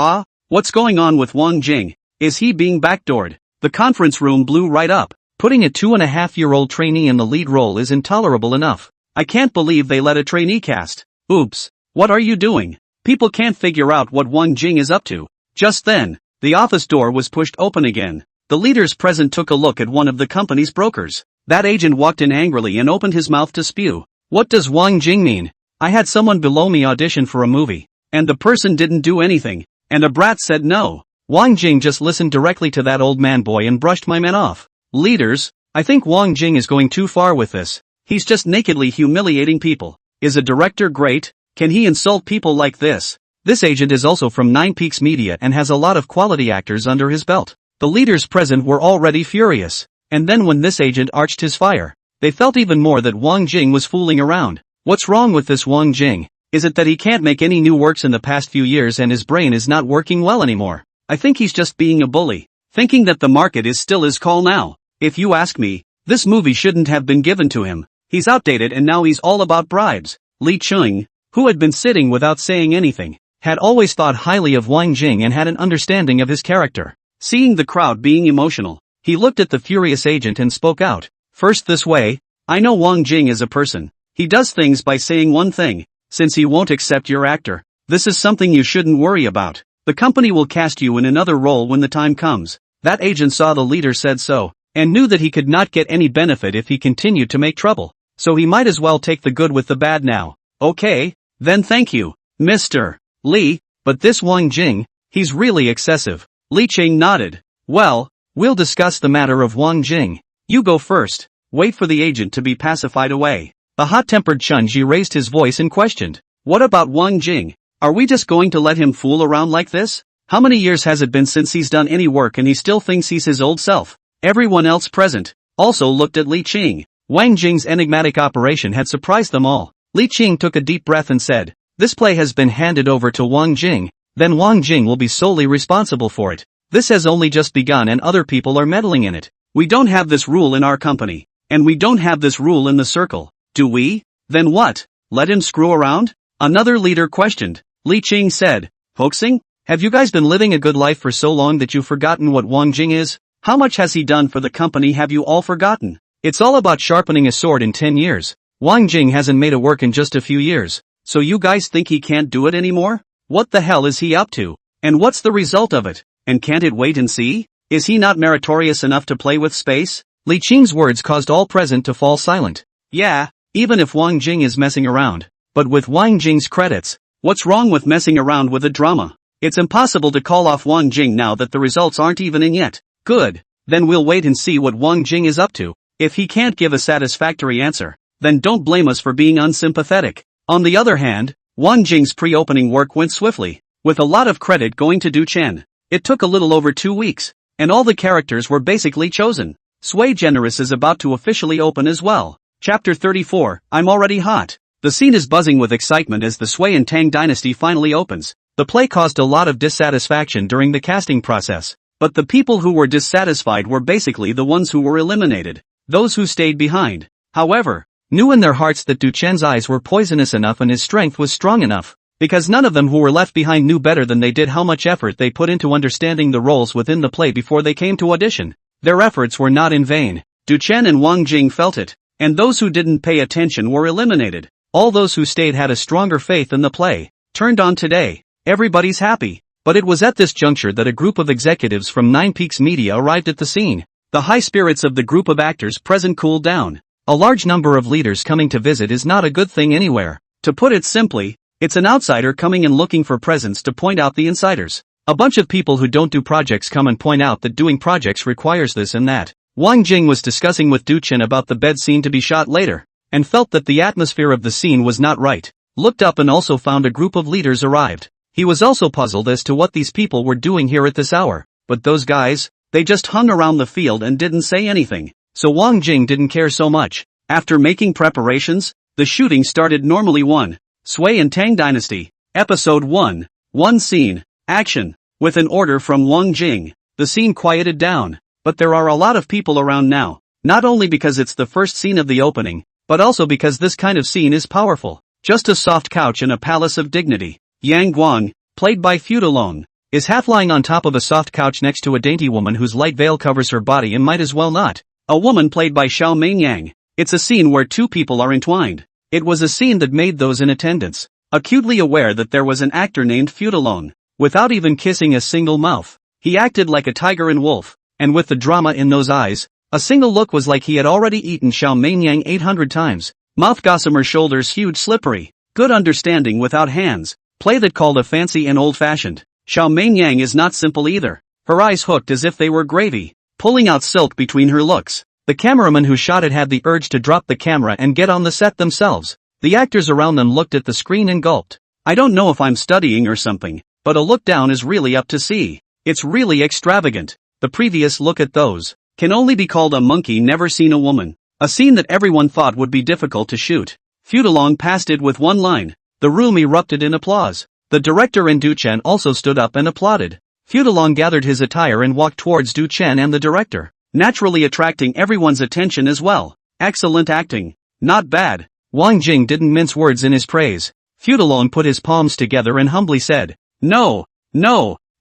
What's going on with Wang Jing? Is he being backdoored? The conference room blew right up. Putting a 2.5-year-old trainee in the lead role is intolerable enough. I can't believe they let a trainee cast. Oops. What are you doing? People can't figure out what Wang Jing is up to. Just then, the office door was pushed open again. The leaders present took a look at one of the company's brokers. That agent walked in angrily and opened his mouth to spew. What does Wang Jing mean? I had someone below me audition for a movie, and the person didn't do anything, and a brat said no. Wang Jing just listened directly to that old man boy and brushed my man off. Leaders, I think Wang Jing is going too far with this. He's just nakedly humiliating people. Is a director great? Can he insult people like this? This agent is also from Nine Peaks Media and has a lot of quality actors under his belt. The leaders present were already furious, and then when this agent arched his fire, they felt even more that Wang Jing was fooling around. What's wrong with this Wang Jing? Is it that he can't make any new works in the past few years and his brain is not working well anymore? I think he's just being a bully, thinking that the market is still his call now. If you ask me, this movie shouldn't have been given to him. He's outdated and now he's all about bribes. Li Cheng, who had been sitting without saying anything, had always thought highly of Wang Jing and had an understanding of his character. Seeing the crowd being emotional, he looked at the furious agent and spoke out. First this way, I know Wang Jing is a person. He does things by saying one thing. Since he won't accept your actor, this is something you shouldn't worry about. The company will cast you in another role when the time comes. That agent saw the leader said so, and knew that he could not get any benefit if he continued to make trouble. So he might as well take the good with the bad now. Okay, then thank you, Mr. Li, but this Wang Jing, he's really excessive. Li Cheng nodded. Well, we'll discuss the matter of Wang Jing. You go first. Wait for the agent to be pacified away. The hot-tempered Chen Ji raised his voice and questioned. What about Wang Jing? Are we just going to let him fool around like this? How many years has it been since he's done any work and he still thinks he's his old self? Everyone else present also looked at Li Qing. Wang Jing's enigmatic operation had surprised them all. Li Qing took a deep breath and said, this play has been handed over to Wang Jing, then Wang Jing will be solely responsible for it. This has only just begun and other people are meddling in it. We don't have this rule in our company, and we don't have this rule in the circle, do we? Then what? Let him screw around? Another leader questioned. Li Qing said, hoaxing? Have you guys been living a good life for so long that you've forgotten what Wang Jing is? How much has he done for the company have you all forgotten? It's all about sharpening a sword in 10 years. Wang Jing hasn't made a work in just a few years, so you guys think he can't do it anymore? What the hell is he up to? And what's the result of it? And can't it wait and see? Is he not meritorious enough to play with space? Li Qing's words caused all present to fall silent. Yeah, even if Wang Jing is messing around. But with Wang Jing's credits, what's wrong with messing around with a drama? It's impossible to call off Wang Jing now that the results aren't even in yet. Good. Then we'll wait and see what Wang Jing is up to. If he can't give a satisfactory answer, then don't blame us for being unsympathetic. On the other hand, Wang Jing's pre-opening work went swiftly, with a lot of credit going to Du Chen. It took a little over 2 weeks, and all the characters were basically chosen. Sway Generous is about to officially open as well. Chapter 34, I'm already hot. The scene is buzzing with excitement as the Sui and Tang dynasty finally opens. The play caused a lot of dissatisfaction during the casting process. But the people who were dissatisfied were basically the ones who were eliminated. Those who stayed behind, however, knew in their hearts that Duchen's eyes were poisonous enough and his strength was strong enough. Because none of them who were left behind knew better than they did how much effort they put into understanding the roles within the play before they came to audition. Their efforts were not in vain. Duchen and Wang Jing felt it, and those who didn't pay attention were eliminated. All those who stayed had a stronger faith in the play. Turned on today. Everybody's happy. But it was at this juncture that a group of executives from Nine Peaks Media arrived at the scene. The high spirits of the group of actors present cooled down. A large number of leaders coming to visit is not a good thing anywhere. To put it simply, it's an outsider coming and looking for presents to point out the insiders. A bunch of people who don't do projects come and point out that doing projects requires this and that. Wang Jing was discussing with Duchen about the bed scene to be shot later, and felt that the atmosphere of the scene was not right. Looked up and also found a group of leaders arrived. He was also puzzled as to what these people were doing here at this hour. But those guys, they just hung around the field and didn't say anything. So Wang Jing didn't care so much. After making preparations, the shooting started normally. 1. Sui and Tang Dynasty. Episode 1. One scene. Action. With an order from Wang Jing, the scene quieted down. But there are a lot of people around now. Not only because it's the first scene of the opening, but also because this kind of scene is powerful. Just a soft couch in a palace of dignity. Yang Guang, played by Feudalong, is half lying on top of a soft couch next to a dainty woman whose light veil covers her body and might as well not. A woman played by Xiao Meinyang. It's a scene where two people are entwined. It was a scene that made those in attendance acutely aware that there was an actor named Feudalong. Without even kissing a single mouth, he acted like a tiger and wolf, and with the drama in those eyes, a single look was like he had already eaten Xiao Meinyang 800 times. Mouth gossamer, shoulders huge, slippery. Good understanding without hands. Play that called a fancy and old-fashioned. Xiao Meinyang is not simple either. Her eyes hooked as if they were gravy, pulling out silk between her looks. The cameraman who shot it had the urge to drop the camera and get on the set themselves. The actors around them looked at the screen and gulped. I don't know if I'm studying or something, but a look down is really up to see. It's really extravagant. The previous look at those can only be called a monkey never seen a woman. A scene that everyone thought would be difficult to shoot. Feudalong passed it with one line. The room erupted in applause. The director and Duchen also stood up and applauded. Feudalong gathered his attire and walked towards Duchen and the director, naturally attracting everyone's attention as well. Excellent acting. Not bad. Wang Jing didn't mince words in his praise. Feudalong put his palms together and humbly said, No,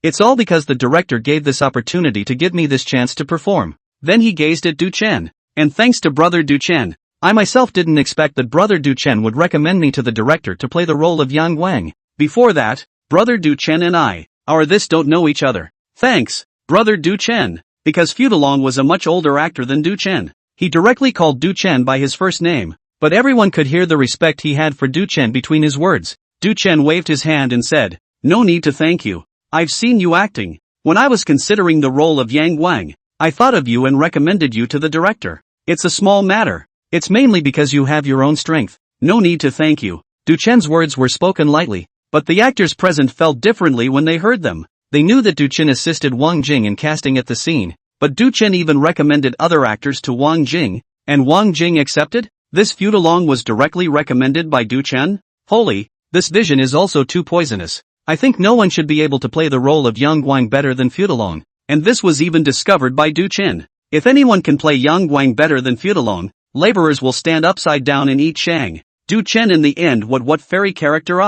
it's all because the director gave this opportunity to give me this chance to perform. Then he gazed at Duchen. And thanks to Brother Duchen, I myself didn't expect that Brother Duchen would recommend me to the director to play the role of Yang Wang. Before that, Brother Duchen and I, don't know each other. Thanks, Brother Duchen. Because Feudalong was a much older actor than Duchen. He directly called Duchen by his first name, but everyone could hear the respect he had for Duchen between his words. Duchen waved his hand and said, No need to thank you. I've seen you acting. When I was considering the role of Yang Wang, I thought of you and recommended you to the director. It's a small matter. It's mainly because you have your own strength. No need to thank you. Duchen's words were spoken lightly, but the actors present felt differently when they heard them. They knew that Duchen assisted Wang Jing in casting at the scene, but Duchen even recommended other actors to Wang Jing, and Wang Jing accepted? This Feudalong was directly recommended by Duchen? Holy, this vision is also too poisonous. I think no one should be able to play the role of Yang Guang better than Feudalong, and this was even discovered by Duchen. If anyone can play Yang Guang better than Feudalong, laborers will stand upside down and eat shang. Duchen in the end, what fairy character?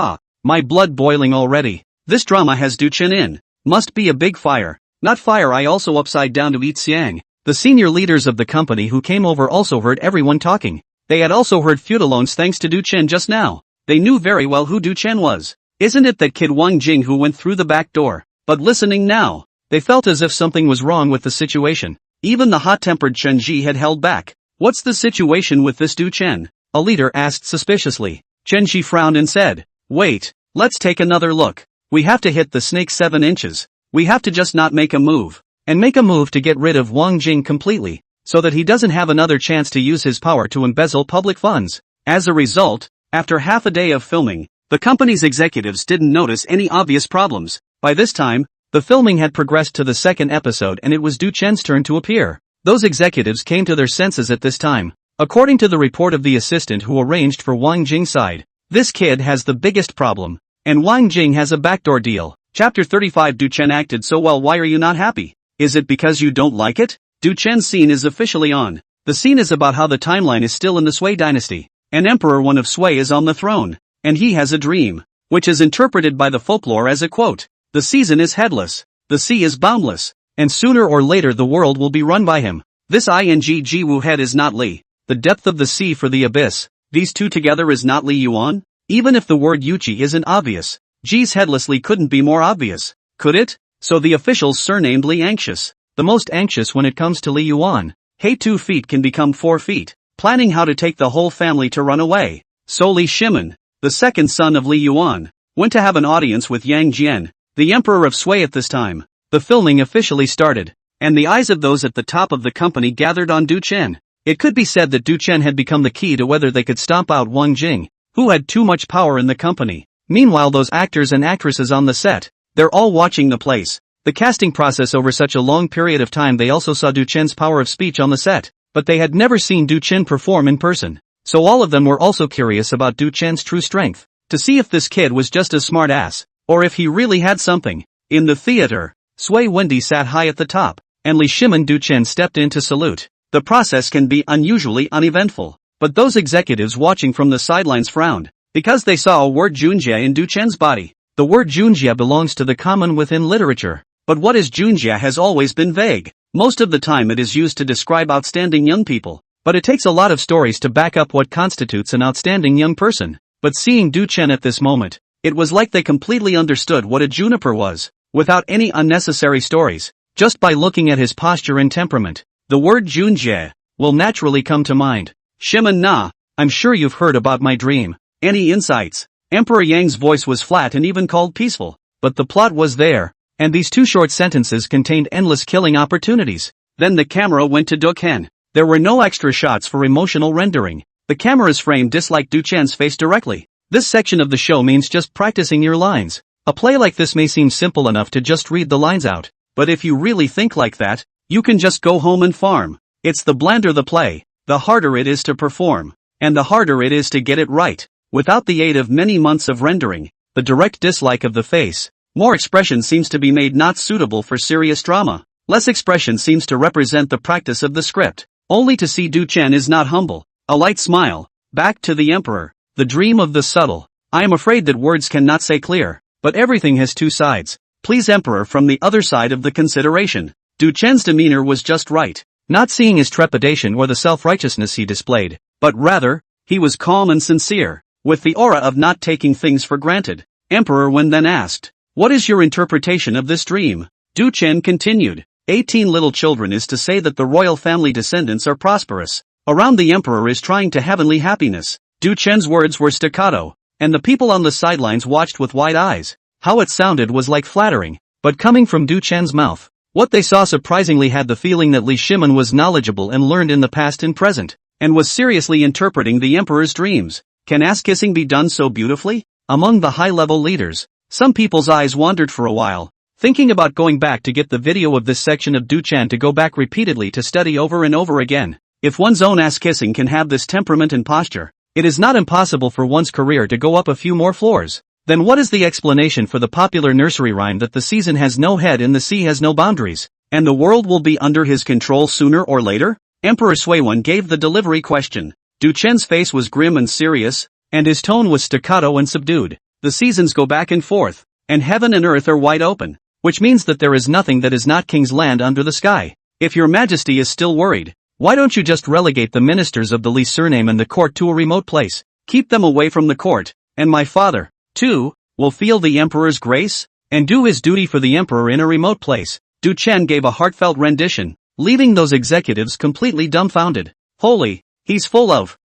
My blood boiling already. This drama has Duchen in. Must be a big fire. Not fire, I also upside down to eat xiang. The senior leaders of the company who came over also heard everyone talking. They had also heard Feudalong's thanks to Duchen just now. They knew very well who Duchen was. Isn't it that kid Wang Jing who went through the back door? But listening now, they felt as if something was wrong with the situation. Even the hot-tempered Chen Ji had held back. What's the situation with this Duchen? A leader asked suspiciously. Chen Ji frowned and said, Wait, let's take another look. We have to hit the snake 7 inches. We have to just not make a move. And make a move to get rid of Wang Jing completely, so that he doesn't have another chance to use his power to embezzle public funds. As a result, after half a day of filming, the company's executives didn't notice any obvious problems. By this time, the filming had progressed to the second episode and it was Duchen's turn to appear. Those executives came to their senses at this time. According to the report of the assistant who arranged for Wang Jing's side, this kid has the biggest problem. And Wang Jing has a backdoor deal. Chapter 35. Du Chen acted so well, why are you not happy? Is it because you don't like it? Du Chen's scene is officially on. The scene is about how the timeline is still in the Sui dynasty. An emperor one of Sui is on the throne. And he has a dream, which is interpreted by the folklore as a quote. The season is headless. The sea is boundless. And sooner or later the world will be run by him. This ing Wu head is not Li. The depth of the sea for the abyss. These two together is not Li Yuan? Even if the word Yuchi isn't obvious, Ji's headlessly couldn't be more obvious, could it? So the officials surnamed Li anxious. The most anxious when it comes to Li Yuan. Hey, 2 feet can become 4 feet. Planning how to take the whole family to run away. So Li Shimen, the second son of Li Yuan, went to have an audience with Yang Jian, the emperor of Sui at this time. The filming officially started, and the eyes of those at the top of the company gathered on Du Chen. It could be said that Du Chen had become the key to whether they could stomp out Wang Jing, who had too much power in the company. Meanwhile, those actors and actresses on the set, they're all watching the place. The casting process over such a long period of time, they also saw Du Chen's power of speech on the set, but they had never seen Du Chen perform in person. So all of them were also curious about Du Chen's true strength, to see if this kid was just a smart ass, or if he really had something. In the theater, Sui Wendy sat high at the top, and Li Shimen Du Chen stepped in to salute. The process can be unusually uneventful, but those executives watching from the sidelines frowned, because they saw a word Junjie in Du Chen's body. The word Junjie belongs to the common within literature, but what is Junjie has always been vague. Most of the time it is used to describe outstanding young people, but it takes a lot of stories to back up what constitutes an outstanding young person. But seeing Du Chen at this moment, it was like they completely understood what a juniper was, without any unnecessary stories, just by looking at his posture and temperament. The word Junjie will naturally come to mind. Shimen na, I'm sure you've heard about my dream. Any insights? Emperor Yang's voice was flat and even called peaceful, but the plot was there, and these 2 short sentences contained endless killing opportunities. Then the camera went to Du Chen. There were no extra shots for emotional rendering. The camera's frame disliked Du Chen's face directly. This section of the show means just practicing your lines. A play like this may seem simple enough to just read the lines out, but if you really think like that, you can just go home and farm. It's the blander the play, the harder it is to perform, and the harder it is to get it right. Without the aid of many months of rendering, the direct dislike of the face, more expression seems to be made not suitable for serious drama. Less expression seems to represent the practice of the script. Only to see Du Chen is not humble. A light smile. Back to the emperor. The dream of the subtle. I am afraid that words cannot say clear, but everything has 2 sides. Please emperor from the other side of the consideration. Du Chen's demeanor was just right. Not seeing his trepidation or the self-righteousness he displayed, but rather, he was calm and sincere, with the aura of not taking things for granted. Emperor Wen then asked, what is your interpretation of this dream? Du Chen continued, 18 little children is to say that the royal family descendants are prosperous. Around the emperor is trying to heavenly happiness. Du Chen's words were staccato, and the people on the sidelines watched with wide eyes. How it sounded was like flattering, but coming from Du Chen's mouth. What they saw surprisingly had the feeling that Li Shimen was knowledgeable and learned in the past and present, and was seriously interpreting the emperor's dreams. Can ass-kissing be done so beautifully? Among the high-level leaders, some people's eyes wandered for a while, thinking about going back to get the video of this section of Du Chen to go back repeatedly to study over and over again. If one's own ass-kissing can have this temperament and posture, it is not impossible for one's career to go up a few more floors. Then what is the explanation for the popular nursery rhyme that the season has no head and the sea has no boundaries, and the world will be under his control sooner or later? Emperor Suiwen gave the delivery question. Du Chen's face was grim and serious, and his tone was staccato and subdued. The seasons go back and forth, and heaven and earth are wide open, which means that there is nothing that is not King's land under the sky. If your majesty is still worried, why don't you just relegate the ministers of the Li surname and the court to a remote place? Keep them away from the court, and my father, too, will feel the emperor's grace, and do his duty for the emperor in a remote place. Du Chen gave a heartfelt rendition, leaving those executives completely dumbfounded. Holy, he's full of.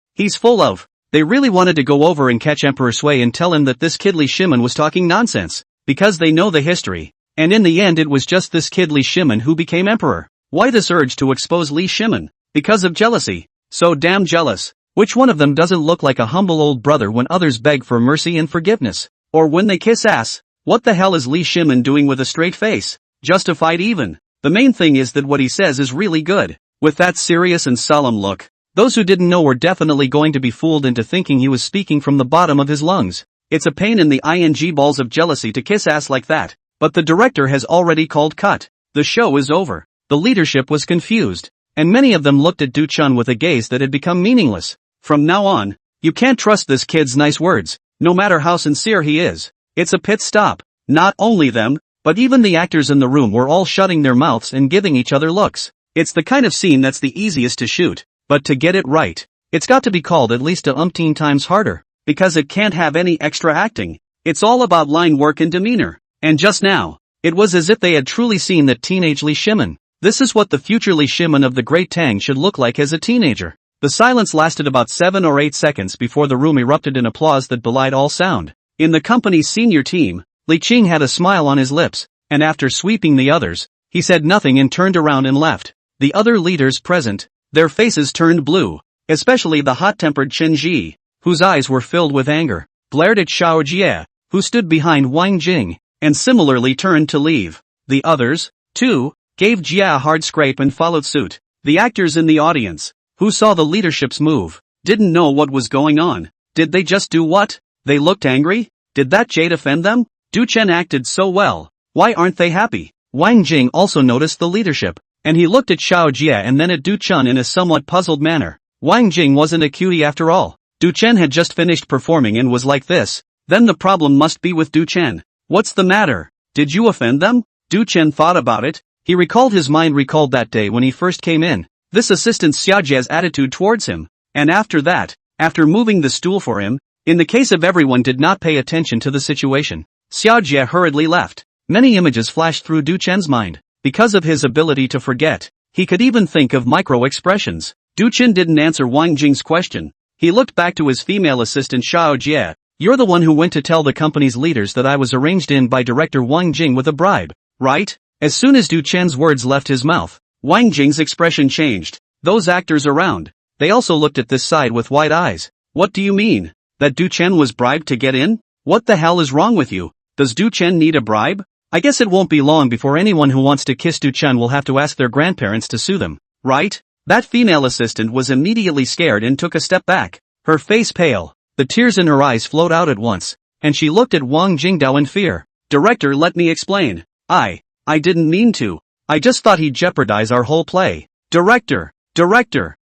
They really wanted to go over and catch Emperor Sui and tell him that this kid Li Shimen was talking nonsense, because they know the history, and in the end it was just this kid Li Shimen who became emperor. Why this urge to expose Li Shimen? Because of jealousy. So damn jealous. Which one of them doesn't look like a humble old brother when others beg for mercy and forgiveness? Or when they kiss ass? What the hell is Li Shimen doing with a straight face? Justified even. The main thing is that what he says is really good. With that serious and solemn look, those who didn't know were definitely going to be fooled into thinking he was speaking from the bottom of his lungs. It's a pain in the ing balls of jealousy to kiss ass like that. But the director has already called cut. The show is over. The leadership was confused, and many of them looked at Do-chun with a gaze that had become meaningless. From now on, you can't trust this kid's nice words, no matter how sincere he is. It's a pit stop. Not only them, but even the actors in the room were all shutting their mouths and giving each other looks. It's the kind of scene that's the easiest to shoot, but to get it right, it's got to be called at least a umpteen times harder, because it can't have any extra acting. It's all about line work and demeanor. And just now, it was as if they had truly seen that teenage Lee Shimin. This is what the future Lee Shimin of the Great Tang should look like as a teenager. The silence lasted about 7 or 8 seconds before the room erupted in applause that belied all sound. In the company's senior team, Li Qing had a smile on his lips, and after sweeping the others, he said nothing and turned around and left. The other leaders present, their faces turned blue, especially the hot-tempered Chen Ji, whose eyes were filled with anger, glared at Xiao Jie, who stood behind Wang Jing, and similarly turned to leave. The others, too, gave Jia a hard scrape and followed suit. The actors in the audience, who saw the leadership's move, didn't know what was going on. Did they just do what? They looked angry? Did that jade offend them? Du Chen acted so well. Why aren't they happy? Wang Jing also noticed the leadership, and he looked at Xiao Jie and then at Du Chen in a somewhat puzzled manner. Wang Jing wasn't a cutie after all. Du Chen had just finished performing and was like this. Then the problem must be with Du Chen. What's the matter? Did you offend them? Du Chen thought about it. He recalled that day when he first came in. This assistant Xiaojie's attitude towards him. And after that, after moving the stool for him, in the case of everyone did not pay attention to the situation, Xiaojie hurriedly left. Many images flashed through Du Chen's mind. Because of his ability to forget, he could even think of micro-expressions. Du Chen didn't answer Wang Jing's question. He looked back to his female assistant Xiaojie. You're the one who went to tell the company's leaders that I was arranged in by director Wang Jing with a bribe, right? As soon as Du Chen's words left his mouth, Wang Jing's expression changed. Those actors around, they also looked at this side with wide eyes. What do you mean? That Du Chen was bribed to get in? What the hell is wrong with you? Does Du Chen need a bribe? I guess it won't be long before anyone who wants to kiss Du Chen will have to ask their grandparents to sue them, right? That female assistant was immediately scared and took a step back. Her face pale, the tears in her eyes flowed out at once, and she looked at Wang Jingdao in fear. Director, let me explain. I didn't mean to. I just thought he'd jeopardize our whole play. Director,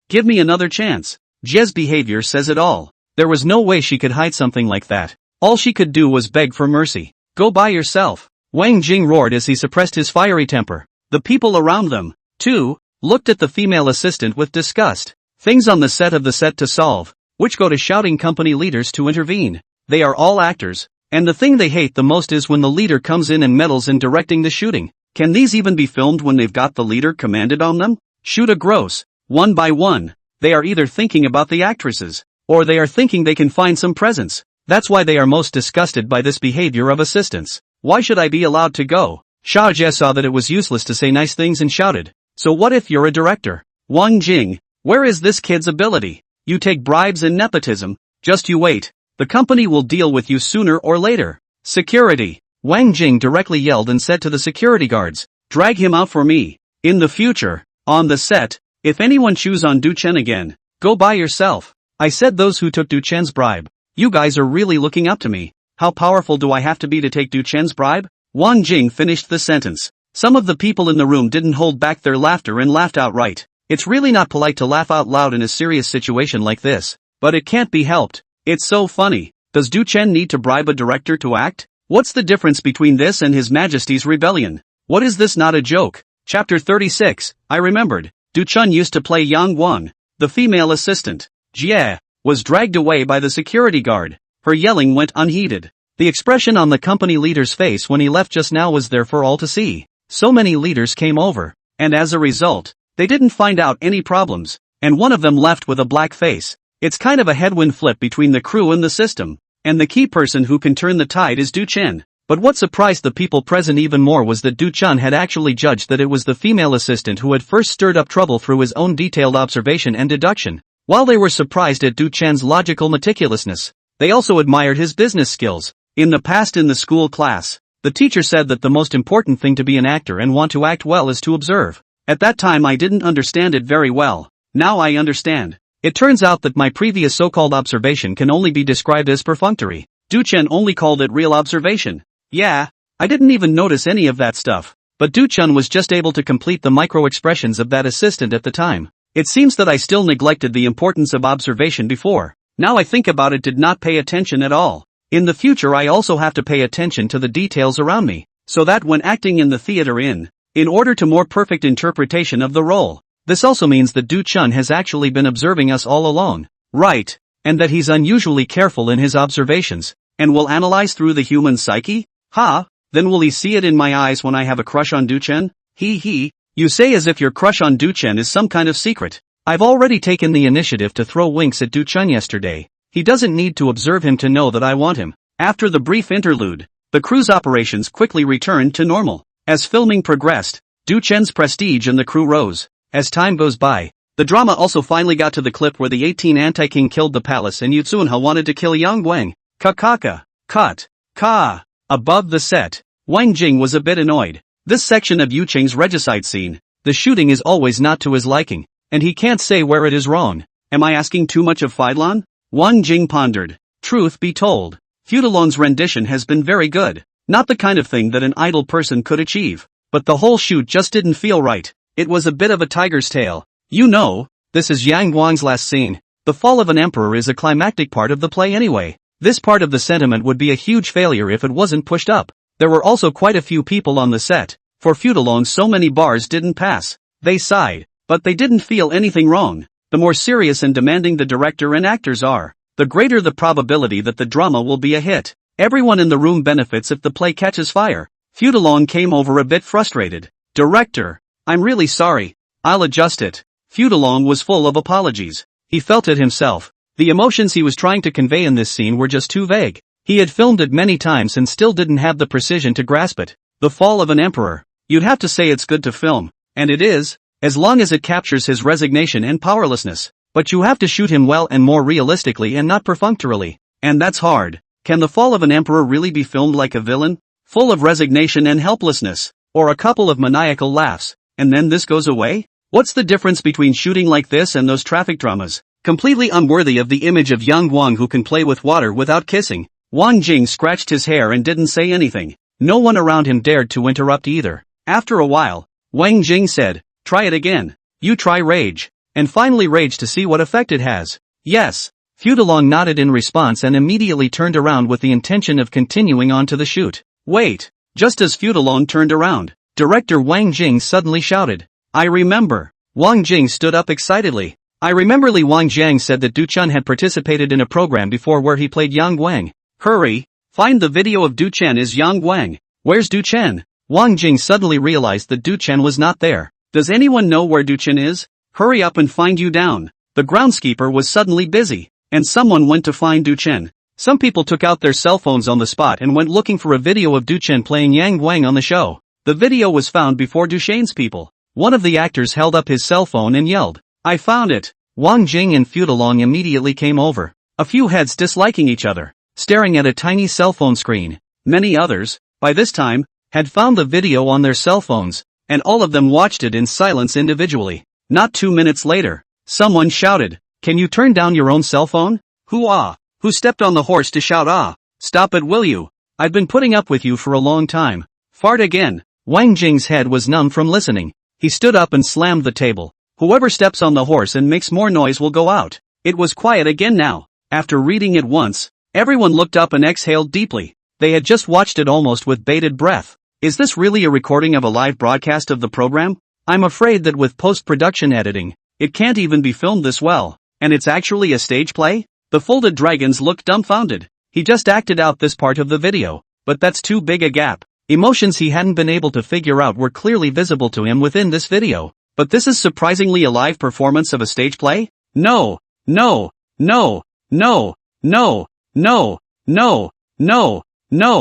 give me another chance. Jie's behavior says it all. There was no way she could hide something like that. All she could do was beg for mercy. Go by yourself. Wang Jing roared as he suppressed his fiery temper. The people around them, too, looked at the female assistant with disgust. Things on the set of the set to solve, which go to shouting company leaders to intervene. They are all actors, and the thing they hate the most is when the leader comes in and meddles in directing the shooting. Can these even be filmed when they've got the leader commanded on them? Shoot a gross, one by one. They are either thinking about the actresses, or they are thinking they can find some presents. That's why they are most disgusted by this behavior of assistants. Why should I be allowed to go? Xiao Jie saw that it was useless to say nice things and shouted. So what if you're a director? Wang Jing, where is this kid's ability? You take bribes and nepotism, just you wait. The company will deal with you sooner or later. Security. Wang Jing directly yelled and said to the security guards, drag him out for me. In the future, on the set, if anyone chews on Du Chen again, go by yourself. I said those who took Du Chen's bribe. You guys are really looking up to me. How powerful do I have to be to take Du Chen's bribe? Wang Jing finished the sentence. Some of the people in the room didn't hold back their laughter and laughed outright. It's really not polite to laugh out loud in a serious situation like this, but it can't be helped. It's so funny. Does Du Chen need to bribe a director to act? What's the difference between this and His Majesty's rebellion? What is this, not a joke? Chapter 36, I remembered. Du Chen used to play Yang Wang. The female assistant, Jie, was dragged away by the security guard. Her yelling went unheeded. The expression on the company leader's face when he left just now was there for all to see. So many leaders came over, and as a result, they didn't find out any problems, and one of them left with a black face. It's kind of a headwind flip between the crew and the system, and the key person who can turn the tide is Du Chen. But what surprised the people present even more was that Du Chen had actually judged that it was the female assistant who had first stirred up trouble through his own detailed observation and deduction. While they were surprised at Du Chen's logical meticulousness, they also admired his business skills. In the past in the school class, the teacher said that the most important thing to be an actor and want to act well is to observe. At that time I didn't understand it very well. Now I understand. It turns out that my previous so-called observation can only be described as perfunctory. Du-Chen only called it real observation. Yeah, I didn't even notice any of that stuff. But Du-Chen was just able to complete the micro-expressions of that assistant at the time. It seems that I still neglected the importance of observation before. Now I think about it, did not pay attention at all. In the future I also have to pay attention to the details around me, so that when acting in the theater in order to more perfect interpretation of the role. This also means that Du-Chen has actually been observing us all along. Right. And that he's unusually careful in his observations, and will analyze through the human psyche? Then will he see it in my eyes when I have a crush on Du-Chen? You say as if your crush on Du-Chen is some kind of secret. I've already taken the initiative to throw winks at Du-Chen yesterday. He doesn't need to observe him to know that I want him. After the brief interlude, the crew's operations quickly returned to normal. As filming progressed, Du-Chen's prestige and the crew rose. As time goes by, the drama also finally got to the clip where the 18 anti-king killed the palace and Yutsunha wanted to kill Yang Wang. Cut. Above the set, Wang Jing was a bit annoyed. This section of Yu Qing's regicide scene, the shooting is always not to his liking, and he can't say where it is wrong. Am I asking too much of Feidlan? Wang Jing pondered. Truth be told, Feudalong's rendition has been very good. Not the kind of thing that an idle person could achieve. But the whole shoot just didn't feel right. It was a bit of a tiger's tail. You know, this is Yang Guang's last scene. The fall of an emperor is a climactic part of the play anyway. This part of the sentiment would be a huge failure if it wasn't pushed up. There were also quite a few people on the set. For Feudalong, so many bars didn't pass. They sighed, but they didn't feel anything wrong. The more serious and demanding the director and actors are, the greater the probability that the drama will be a hit. Everyone in the room benefits if the play catches fire. Feudalong came over a bit frustrated. Director, I'm really sorry. I'll adjust it. Feudalong was full of apologies. He felt it himself. The emotions he was trying to convey in this scene were just too vague. He had filmed it many times and still didn't have the precision to grasp it. The fall of an emperor. You'd have to say it's good to film. And it is, as long as it captures his resignation and powerlessness. But you have to shoot him well and more realistically and not perfunctorily. And that's hard. Can the fall of an emperor really be filmed like a villain? Full of resignation and helplessness? Or a couple of maniacal laughs, and then this goes away? What's the difference between shooting like this and those traffic dramas? Completely unworthy of the image of Yang Guang who can play with water without kissing. Wang Jing scratched his hair and didn't say anything. No one around him dared to interrupt either. After a while, Wang Jing said, "Try it again. You try rage." And finally rage to see what effect it has. Yes. Feudalong nodded in response and immediately turned around with the intention of continuing on to the shoot. Wait. Just as Feudalong turned around, director Wang Jing suddenly shouted, "I remember." Wang Jing stood up excitedly. I remember Li Wangjiang said that Du-Chen had participated in a program before where he played Yang Guang. Hurry, find the video of Du-Chen as Yang Guang. Where's Du-Chen? Wang Jing suddenly realized that Du-Chen was not there. Does anyone know where Du-Chen is? Hurry up and find you down. The groundskeeper was suddenly busy, and someone went to find Du-Chen. Some people took out their cell phones on the spot and went looking for a video of Du-Chen playing Yang Guang on the show. The video was found before Du-Chen's people. One of the actors held up his cell phone and yelled, "I found it!" Wang Jing and Feudalong immediately came over. A few heads disliking each other, staring at a tiny cell phone screen. Many others, by this time, had found the video on their cell phones, and all of them watched it in silence individually. Not 2 minutes later, someone shouted, "Can you turn down your own cell phone?" Who stepped on the horse to shout "Ah? Stop it, will you? I've been putting up with you for a long time." Fart again. Wang Jing's head was numb from listening. He stood up and slammed the table. Whoever steps on the horse and makes more noise will go out. It was quiet again now. After reading it once, everyone looked up and exhaled deeply. They had just watched it almost with bated breath. Is this really a recording of a live broadcast of the program? I'm afraid that with post-production editing, it can't even be filmed this well. And it's actually a stage play? The Folded Dragons looked dumbfounded. He just acted out this part of the video, but that's too big a gap. Emotions he hadn't been able to figure out were clearly visible to him within this video. But this is surprisingly a live performance of a stage play? No, no, no, no, no, no, no, no, no,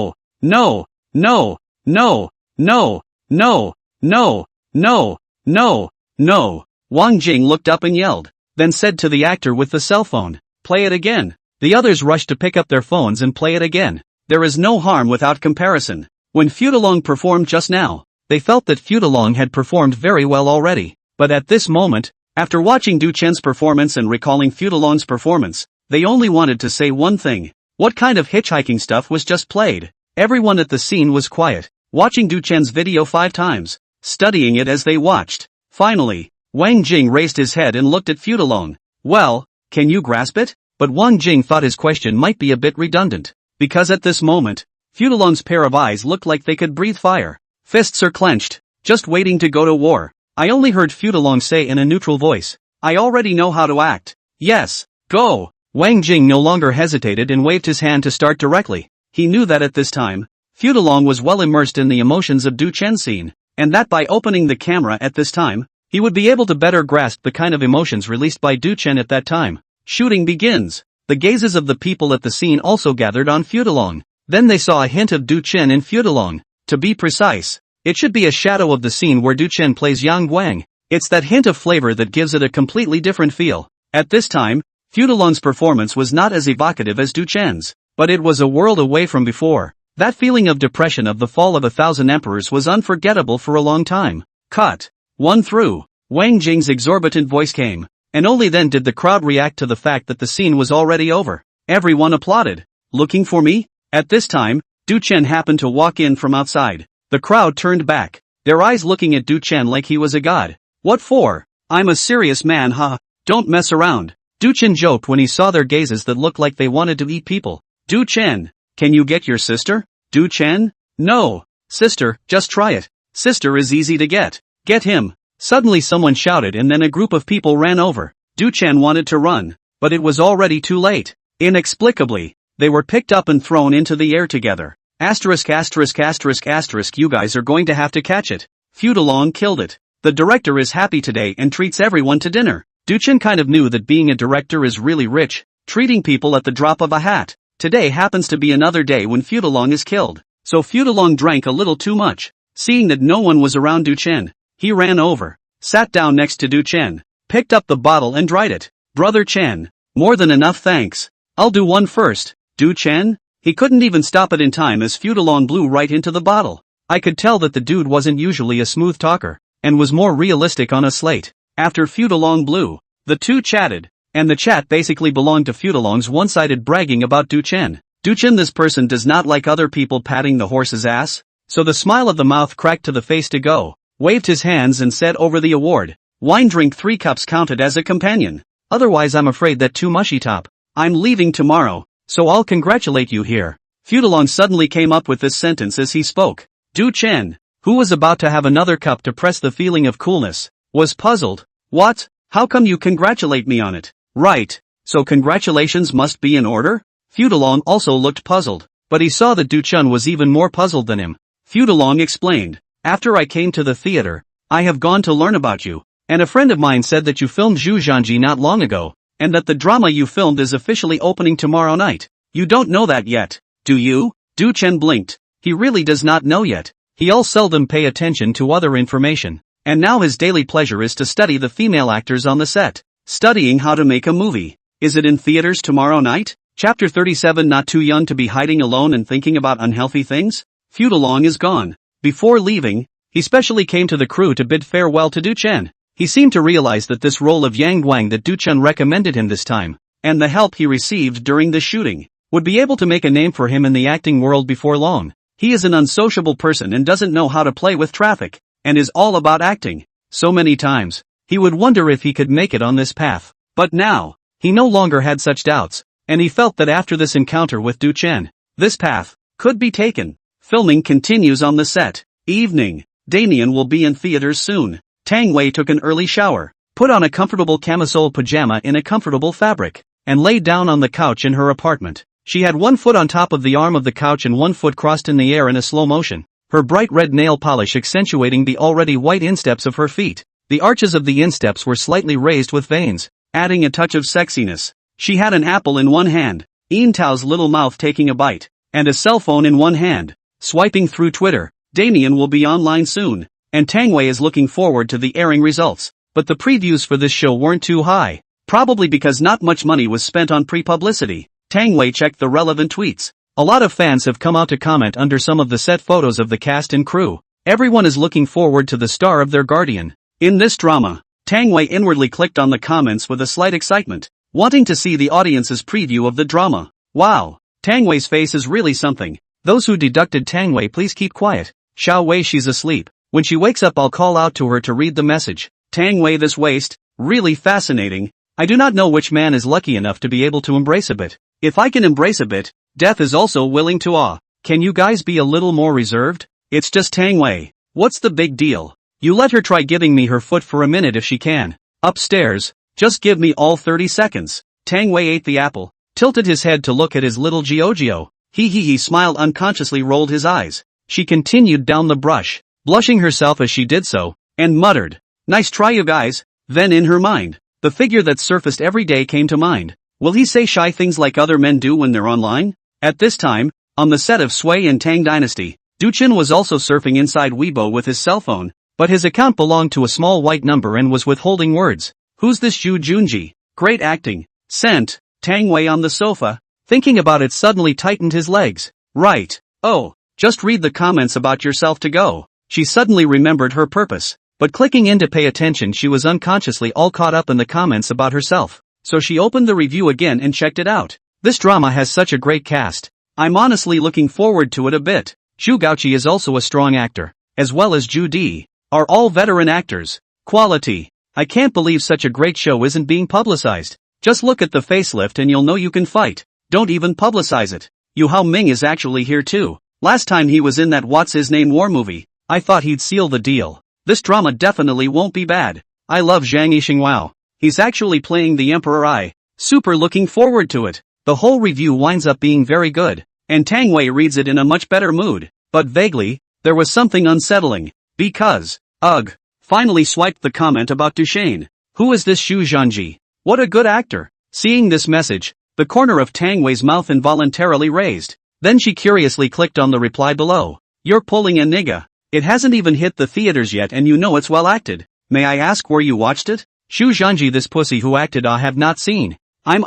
no, no, no, no, no, no, no, no, no. Wang Jing looked up and yelled, then said to the actor with the cell phone, "Play it again." The others rushed to pick up their phones and play it again. There is no harm without comparison. When Feudalong performed just now, they felt that Feudalong had performed very well already. But at this moment, after watching Du-Chen's performance and recalling Feudalong's performance, they only wanted to say one thing. What kind of hitchhiking stuff was just played? Everyone at the scene was quiet, watching Du Chen's video 5 times, studying it as they watched. Finally, Wang Jing raised his head and looked at Fudalong. Well, can you grasp it? But Wang Jing thought his question might be a bit redundant, because at this moment, Fudalong's pair of eyes looked like they could breathe fire. Fists are clenched, just waiting to go to war. I only heard Fudalong say in a neutral voice, I already know how to act. Yes, go! Wang Jing no longer hesitated and waved his hand to start directly. He knew that at this time, Fudalong was well immersed in the emotions of Du Chen's scene, and that by opening the camera at this time, he would be able to better grasp the kind of emotions released by Du Chen at that time. Shooting begins. The gazes of the people at the scene also gathered on Fudalong. Then they saw a hint of Du Chen in Fudalong. To be precise, it should be a shadow of the scene where Du Chen plays Yang Guang. It's that hint of flavor that gives it a completely different feel. At this time, Fudalong's performance was not as evocative as Du Chen's, but it was a world away from before. That feeling of depression of the fall of 1,000 emperors was unforgettable for a long time. Cut. 1 through. Wang Jing's exorbitant voice came, and only then did the crowd react to the fact that the scene was already over. Everyone applauded. Looking for me? At this time, Du Chen happened to walk in from outside. The crowd turned back, their eyes looking at Du Chen like he was a god. What for? I'm a serious man, huh? Don't mess around. Du Chen joked when he saw their gazes that looked like they wanted to eat people. Du Chen, can you get your sister? Du Chen? No. Sister, just try it. Sister is easy to get. Get him. Suddenly someone shouted and then a group of people ran over. Du Chen wanted to run, but it was already too late. Inexplicably, they were picked up and thrown into the air together. Asterisk asterisk asterisk asterisk you guys are going to have to catch it. Fudalong killed it. The director is happy today and treats everyone to dinner. Du Chen kind of knew that being a director is really rich, treating people at the drop of a hat. Today happens to be another day when Fudalong is killed, so Fudalong drank a little too much. Seeing that no one was around Du Chen, he ran over, sat down next to Du Chen, picked up the bottle and dried it. Brother Chen, more than enough thanks. I'll do one first. Du Chen? He couldn't even stop it in time as Fudalong blew right into the bottle. I could tell that the dude wasn't usually a smooth talker, and was more realistic on a slate. After Fudalong blew, the two chatted, and the chat basically belonged to Fudalong's one-sided bragging about Du Chen. Du Chen, this person does not like other people patting the horse's ass, so the smile of the mouth cracked to the face to go, waved his hands and said over the award, wine drink 3 cups counted as a companion. Otherwise I'm afraid that too mushy top. I'm leaving tomorrow, so I'll congratulate you here. Fudalong suddenly came up with this sentence as he spoke. Du Chen, who was about to have another cup to press the feeling of coolness, was puzzled. What? How come you congratulate me on it? Right, so congratulations must be in order? Fudalong also looked puzzled, but he saw that Du Chen was even more puzzled than him. Fudalong explained, after I came to the theater, I have gone to learn about you, and a friend of mine said that you filmed Zhu Zhanji not long ago, and that the drama you filmed is officially opening tomorrow night. You don't know that yet, do you? Du Chen blinked. He really does not know yet. He'll seldom pay attention to other information, and now his daily pleasure is to study the female actors on the set, studying how to make a movie. Is it in theaters tomorrow night? Chapter 37. Not too young to be hiding alone and thinking about unhealthy things? Fudalong is gone. Before leaving, he specially came to the crew to bid farewell to Du Chen. He seemed to realize that this role of Yang Guang that Du Chen recommended him this time, and the help he received during the shooting, would be able to make a name for him in the acting world before long. He is an unsociable person and doesn't know how to play with traffic, and is all about acting. So many times, he would wonder if he could make it on this path. But now, he no longer had such doubts, and he felt that after this encounter with Du Chen, this path could be taken. Filming continues on the set. Evening. Damien will be in theaters soon. Tang Wei took an early shower, put on a comfortable camisole pajama in a comfortable fabric, and lay down on the couch in her apartment. She had one foot on top of the arm of the couch and one foot crossed in the air in a slow motion, her bright red nail polish accentuating the already white insteps of her feet. The arches of the insteps were slightly raised with veins, adding a touch of sexiness. She had an apple in one hand, Ian Tao's little mouth taking a bite, and a cell phone in one hand, swiping through Twitter. Damien will be online soon, and Tang Wei is looking forward to the airing results, but the previews for this show weren't too high, probably because not much money was spent on pre-publicity. Tang Wei checked the relevant tweets. A lot of fans have come out to comment under some of the set photos of the cast and crew. Everyone is looking forward to the star of their guardian in this drama. Tang Wei inwardly clicked on the comments with a slight excitement, wanting to see the audience's preview of the drama. Wow, Tang Wei's face is really something. Those who deducted Tang Wei please keep quiet. Xiao Wei she's asleep. When she wakes up I'll call out to her to read the message. Tang Wei this waist, really fascinating. I do not know which man is lucky enough to be able to embrace a bit. If I can embrace a bit, death is also willing to awe. Can you guys be a little more reserved? It's just Tang Wei. What's the big deal? You let her try giving me her foot for a minute if she can. Upstairs, just give me all 30 seconds. Tang Wei ate the apple, tilted his head to look at his little Giorgio. He smiled unconsciously rolled his eyes. She continued down the brush, blushing herself as she did so, and muttered, "Nice try you guys." Then in her mind, the figure that surfaced every day came to mind. Will he say shy things like other men do when they're online? At this time, on the set of Sui and Tang Dynasty, Du Chen was also surfing inside Weibo with his cell phone, but his account belonged to a small white number and was withholding words. Who's this Zhu Junji? Great acting. Sent. Tang Wei on the sofa, thinking about it suddenly tightened his legs. Right. Oh, just read the comments about yourself to go. She suddenly remembered her purpose, but clicking in to pay attention she was unconsciously all caught up in the comments about herself. So she opened the review again and checked it out. This drama has such a great cast. I'm honestly looking forward to it a bit. Zhu Gaoqi is also a strong actor, as well as Zhu Di, are all veteran actors. Quality. I can't believe such a great show isn't being publicized. Just look at the facelift and you'll know you can fight. Don't even publicize it. Yu Hao Ming is actually here too. Last time he was in that What's His Name war movie, I thought he'd seal the deal. This drama definitely won't be bad. I love Zhang Yixingwao. He's actually playing the Emperor. Super looking forward to it. The whole review winds up being very good, and Tang Wei reads it in a much better mood, but vaguely, there was something unsettling, because, ugh, finally swiped the comment about Duchesne. Who is this Xu Zhanji? What a good actor. Seeing this message, the corner of Tang Wei's mouth involuntarily raised. Then she curiously clicked on the reply below. You're pulling a nigga. It hasn't even hit the theaters yet and you know it's well acted. May I ask where you watched it? Xu Zhanji this pussy who acted I have not seen. I'm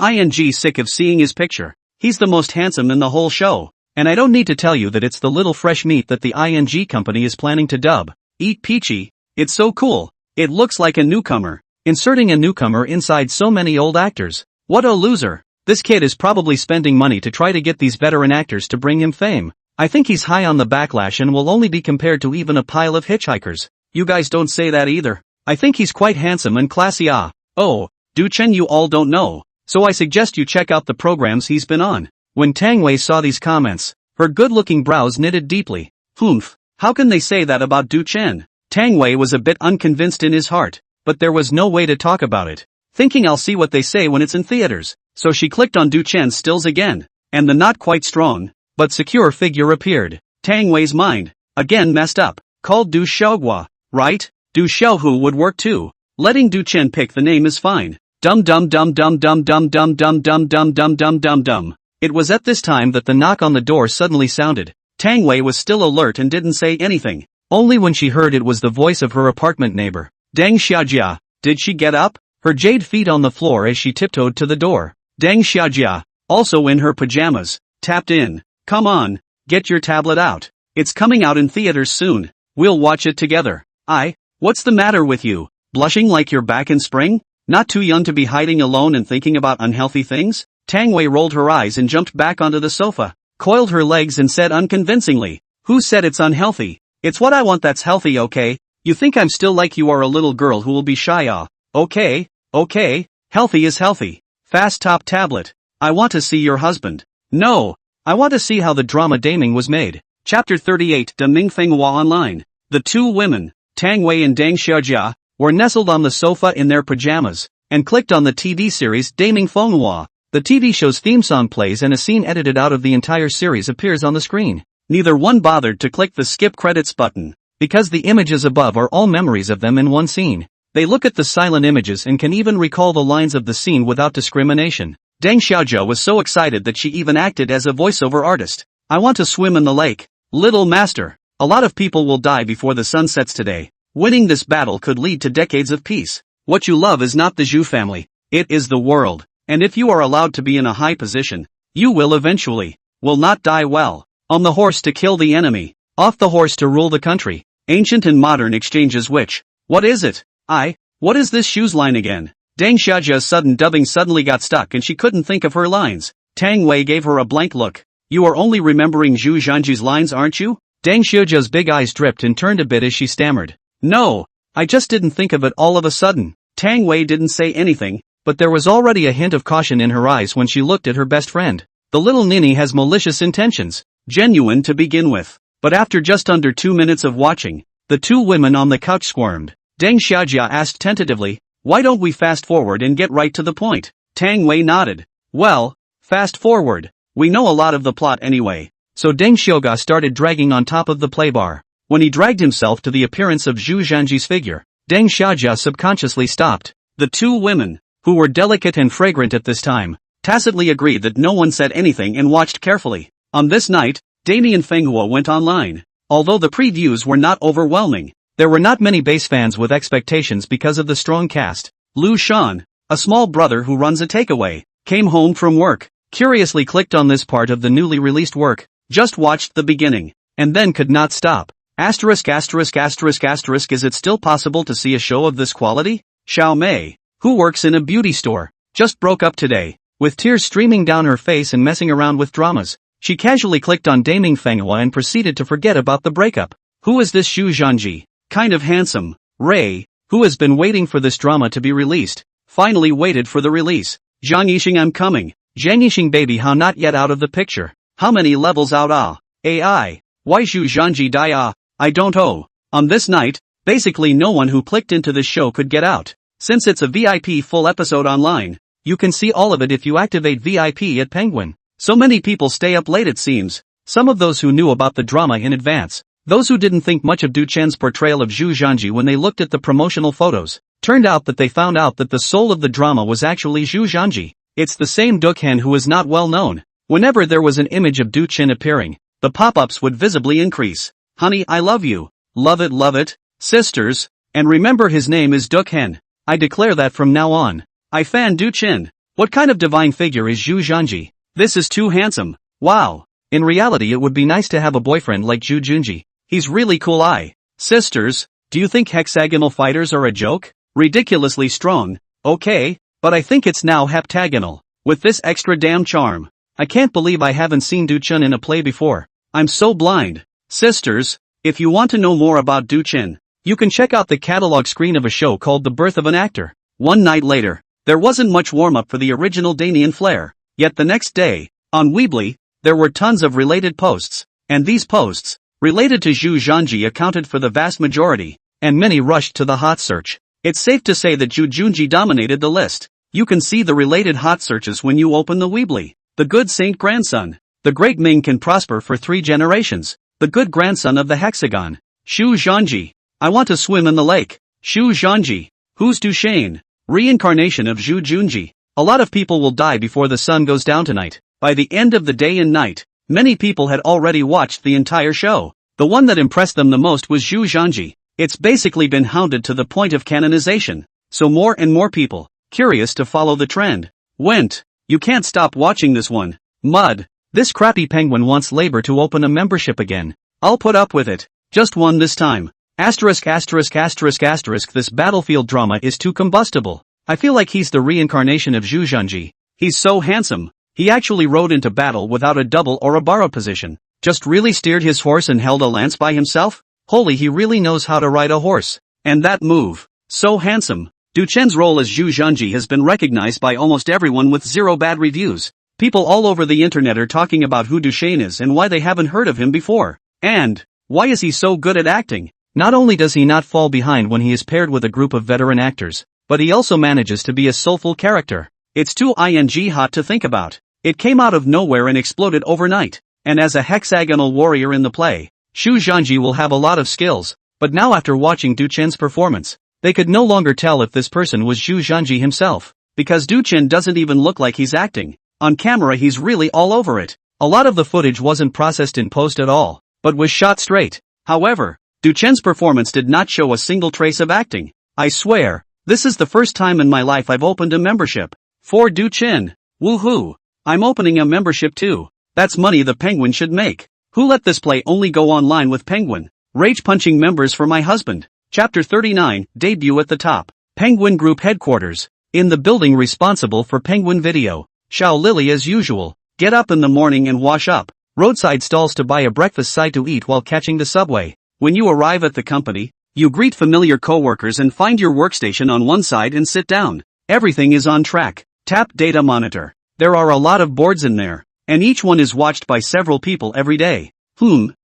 sick of seeing his picture. He's the most handsome in the whole show. And I don't need to tell you that it's the little fresh meat that the company is planning to dub Eat Peachy. It's so cool. It looks like a newcomer. Inserting a newcomer inside so many old actors. What a loser. This kid is probably spending money to try to get these veteran actors to bring him fame. I think he's high on the backlash and will only be compared to even a pile of hitchhikers. You guys don't say that either. I think he's quite handsome and classy. Oh, Du Chen you all don't know. So I suggest you check out the programs he's been on. When Tang Wei saw these comments, her good-looking brows knitted deeply. Humph, how can they say that about Du Chen? Tang Wei was a bit unconvinced in his heart, but there was no way to talk about it. Thinking I'll see what they say when it's in theaters. So she clicked on Du Chen's stills again, and the not quite strong, but secure figure appeared. Tang Wei's mind, again messed up, called Du Xiaohua, right? Du Xiaohu would work too. Letting Du Chen pick the name is fine. Dum dum dum dum dum dum dum dum dum dum dum dum dum dum. It was at this time that the knock on the door suddenly sounded. Tang Wei was still alert and didn't say anything. Only when she heard it was the voice of her apartment neighbor. Deng Xiajia, did she get up? Her jade feet on the floor as she tiptoed to the door. Deng Xiajia, also in her pajamas, tapped in. Come on, get your tablet out. It's coming out in theaters soon. We'll watch it together. What's the matter with you? Blushing like you're back in spring? Not too young to be hiding alone and thinking about unhealthy things? Tang Wei rolled her eyes and jumped back onto the sofa, coiled her legs and said unconvincingly, who said it's unhealthy? It's what I want that's healthy, okay? You think I'm still like you are a little girl who will be shy? Okay, healthy is healthy. Fast top tablet. I want to see your husband. No. I want to see how the drama Daming was made. Chapter 38 De Mingfeng Hua Online. The two women, Tang Wei and Deng Xiajia, were nestled on the sofa in their pajamas, and clicked on the TV series Daming Feng Hua. The TV show's theme song plays and a scene edited out of the entire series appears on the screen. Neither one bothered to click the skip credits button, because the images above are all memories of them in one scene. They look at the silent images and can even recall the lines of the scene without discrimination. Deng Xiaojia was so excited that she even acted as a voiceover artist. I want to swim in the lake. Little master. A lot of people will die before the sun sets today. Winning this battle could lead to decades of peace. What you love is not the Zhu family. It is the world. And if you are allowed to be in a high position, you will eventually, will not die well. On the horse to kill the enemy. Off the horse to rule the country. Ancient and modern exchanges which. What is it? What is this shoes line again? Deng Xiaojia's sudden dubbing suddenly got stuck and she couldn't think of her lines. Tang Wei gave her a blank look. You are only remembering Zhu Zhanji's lines, aren't you? Deng Xiujia's big eyes dripped and turned a bit as she stammered. No, I just didn't think of it all of a sudden. Tang Wei didn't say anything, but there was already a hint of caution in her eyes when she looked at her best friend. The little ninny has malicious intentions, genuine to begin with. But after just under 2 minutes of watching, the two women on the couch squirmed. Deng Xiaojia asked tentatively, why don't we fast forward and get right to the point? Tang Wei nodded. Well, fast forward. We know a lot of the plot anyway. So Deng Xiuga started dragging on top of the playbar. When he dragged himself to the appearance of Zhu Zhanji's figure, Deng Xiaojia subconsciously stopped. The two women, who were delicate and fragrant at this time, tacitly agreed that no one said anything and watched carefully. On this night, Damien Fenghua went online. Although the previews were not overwhelming, there were not many base fans with expectations because of the strong cast. Lu Shan, a small brother who runs a takeaway, came home from work, curiously clicked on this part of the newly released work, just watched the beginning, and then could not stop. Is it still possible to see a show of this quality? Xiao Mei, who works in a beauty store, just broke up today. With tears streaming down her face and messing around with dramas, she casually clicked on Daming Fenghua and proceeded to forget about the breakup. Who is this Zhu Zhanji? Kind of handsome. Ray, who has been waiting for this drama to be released, finally waited for the release. Zhang Yixing, I'm coming. Zhang Yixing, baby, how not yet out of the picture? How many levels out? AI. Why Zhu Zhanji die? I don't know. On this night, basically no one who clicked into this show could get out. Since it's a VIP full episode online, you can see all of it if you activate VIP at Penguin. So many people stay up late, it seems. Some of those who knew about the drama in advance, those who didn't think much of Du Chen's portrayal of Zhu Zhanji when they looked at the promotional photos, turned out that they found out that the soul of the drama was actually Zhu Zhanji. It's the same Dukhan who is not well known. Whenever there was an image of Du Chen appearing, the pop-ups would visibly increase. Honey, I love you. Love it, sisters. And remember, his name is Dukhan. I declare that from now on. I fan Du Chen. What kind of divine figure is Zhu Zhanji? This is too handsome. Wow. In reality, it would be nice to have a boyfriend like Zhu Junji. He's really cool. Sisters, do you think hexagonal fighters are a joke? Ridiculously strong. Okay, but I think it's now heptagonal. With this extra damn charm. I can't believe I haven't seen Du Chen in a play before. I'm so blind. Sisters, if you want to know more about Du Chen, you can check out the catalog screen of a show called The Birth of an Actor. One night later, there wasn't much warm-up for the original Damien Flair, yet the next day, on Weebly, there were tons of related posts, and these posts, related to Zhu Zhanji, accounted for the vast majority, and many rushed to the hot search. It's safe to say that Zhu Junji dominated the list. You can see the related hot searches when you open the Weebly. The good saint grandson. The great Ming can prosper for 3 generations. The good grandson of the hexagon. Zhu Zhanji. I want to swim in the lake. Zhu Zhanji. Who's Duchesne? Reincarnation of Zhu Junji. A lot of people will die before the sun goes down tonight. By the end of the day and night, many people had already watched the entire show. The one that impressed them the most was Zhu Zhanji. It's basically been hounded to the point of canonization. So more and more people, curious to follow the trend, went. You can't stop watching this one. Mud. This crappy penguin wants labor to open a membership again. I'll put up with it. Just one this time. This battlefield drama is too combustible. I feel like he's the reincarnation of Zhu Zhanji. He's so handsome. He actually rode into battle without a double or a borrow position. Just really steered his horse and held a lance by himself? Holy, he really knows how to ride a horse. And that move. So handsome. Du Chen's role as Zhu Zhanji has been recognized by almost everyone with 0 bad reviews. People all over the internet are talking about who Duchesne is and why they haven't heard of him before. And, why is he so good at acting? Not only does he not fall behind when he is paired with a group of veteran actors, but he also manages to be a soulful character. It's too hot to think about. It came out of nowhere and exploded overnight. And as a hexagonal warrior in the play, Zhu Zhanji will have a lot of skills. But now, after watching Du Chen's performance, they could no longer tell if this person was Zhu Zhanji himself, because Du Chen doesn't even look like he's acting. On camera he's really all over it. A lot of the footage wasn't processed in post at all, but was shot straight. However, Du Chen's performance did not show a single trace of acting. I swear, this is the first time in my life I've opened a membership. For Du Chen. Woohoo! I'm opening a membership too. That's money the Penguin should make. Who let this play only go online with Penguin? Rage-punching members for my husband. Chapter 39, Debut at the Top. Penguin Group Headquarters. In the building responsible for Penguin Video, Xiao Lily as usual, Get up in the morning and wash up. Roadside stalls to buy a breakfast side to eat while catching the subway. When you arrive at the company, you greet familiar coworkers and find your workstation on one side and sit down. Everything is on track. Tap data monitor. There are a lot of boards in there, and each one is watched by several people every day.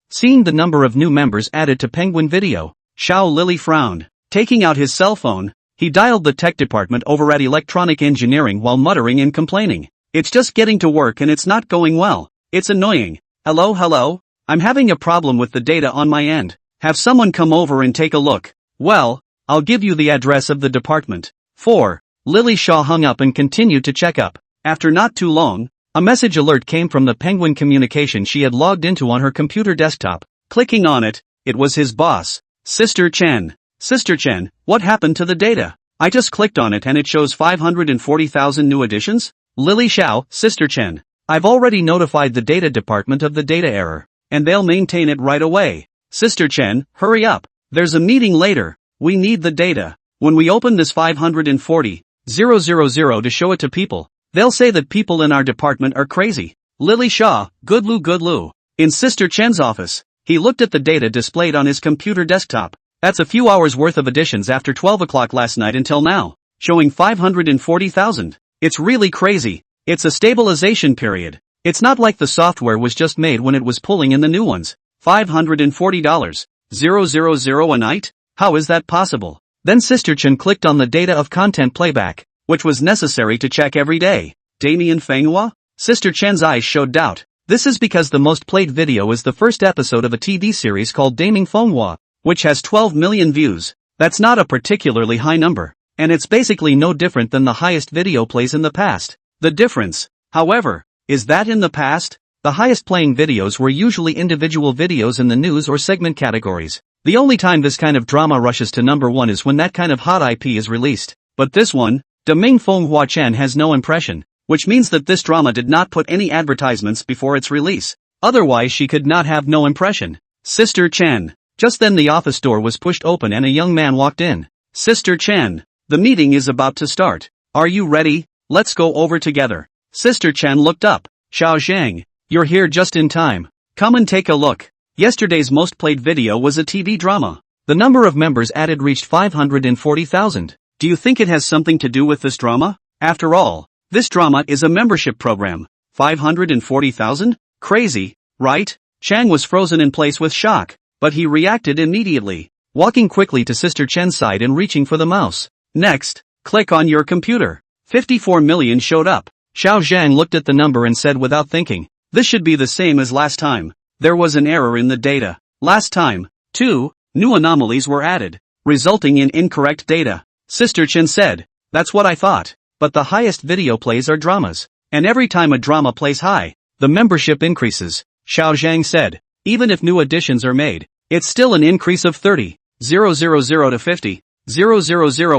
Seeing the number of new members added to Penguin Video, Xiao Lily frowned. Taking out his cell phone, he dialed the tech department over at Electronic Engineering while muttering and complaining. It's just getting to work and it's not going well. It's annoying. Hello? I'm having a problem with the data on my end. Have someone come over and take a look. Well, I'll give you the address of the department. 4. Lily Shaw hung up and continued to check up. After not too long, a message alert came from the Penguin communication she had logged into on her computer desktop. Clicking on it, it was his boss, Sister Chen. Sister Chen, what happened to the data? I just clicked on it and it shows 540,000 new additions? Lily Xiao, Sister Chen. I've already notified the data department of the data error, and they'll maintain it right away. Sister Chen, hurry up. There's a meeting later. We need the data. When we open this 540,000 to show it to people, they'll say that people in our department are crazy. Lily Shaw, good Lu. In Sister Chen's office, he looked at the data displayed on his computer desktop. That's a few hours worth of additions after 12 o'clock last night until now, showing 540,000. It's really crazy. It's a stabilization period. It's not like the software was just made when it was pulling in the new ones. $540. 000 a night? How is that possible? Then Sister Chen clicked on the data of content playback, which was necessary to check every day. Damien Fenghua? Sister Chen's eyes showed doubt. This is because the most played video is the first episode of a TV series called Damien Fenghua, which has 12 million views. That's not a particularly high number, and it's basically no different than the highest video plays in the past. The difference, however, is that in the past, the highest playing videos were usually individual videos in the news or segment categories. The only time this kind of drama rushes to number one is when that kind of hot IP is released. But this one, Damien Fenghua Chen has no impression, which means that this drama did not put any advertisements before its release. Otherwise she could not have no impression. Sister Chen. Just then the office door was pushed open and a young man walked in. Sister Chen, the meeting is about to start. Are you ready? Let's go over together. Sister Chen looked up. Xiao Zhang, you're here just in time. Come and take a look. Yesterday's most played video was a TV drama. The number of members added reached 540,000. Do you think it has something to do with this drama? After all, this drama is a membership program. 540,000? Crazy, right? Chang was frozen in place with shock, but he reacted immediately, walking quickly to Sister Chen's side and reaching for the mouse. Next, click on your computer. 54 million showed up. Xiao Zhang looked at the number and said without thinking, this should be the same as last time. There was an error in the data. Last time, 2 new anomalies were added, resulting in incorrect data. Sister Chen said, that's what I thought, but the highest video plays are dramas, and every time a drama plays high, the membership increases. Xiao Zhang said, even if new additions are made, it's still an increase of 30,000 to 50,000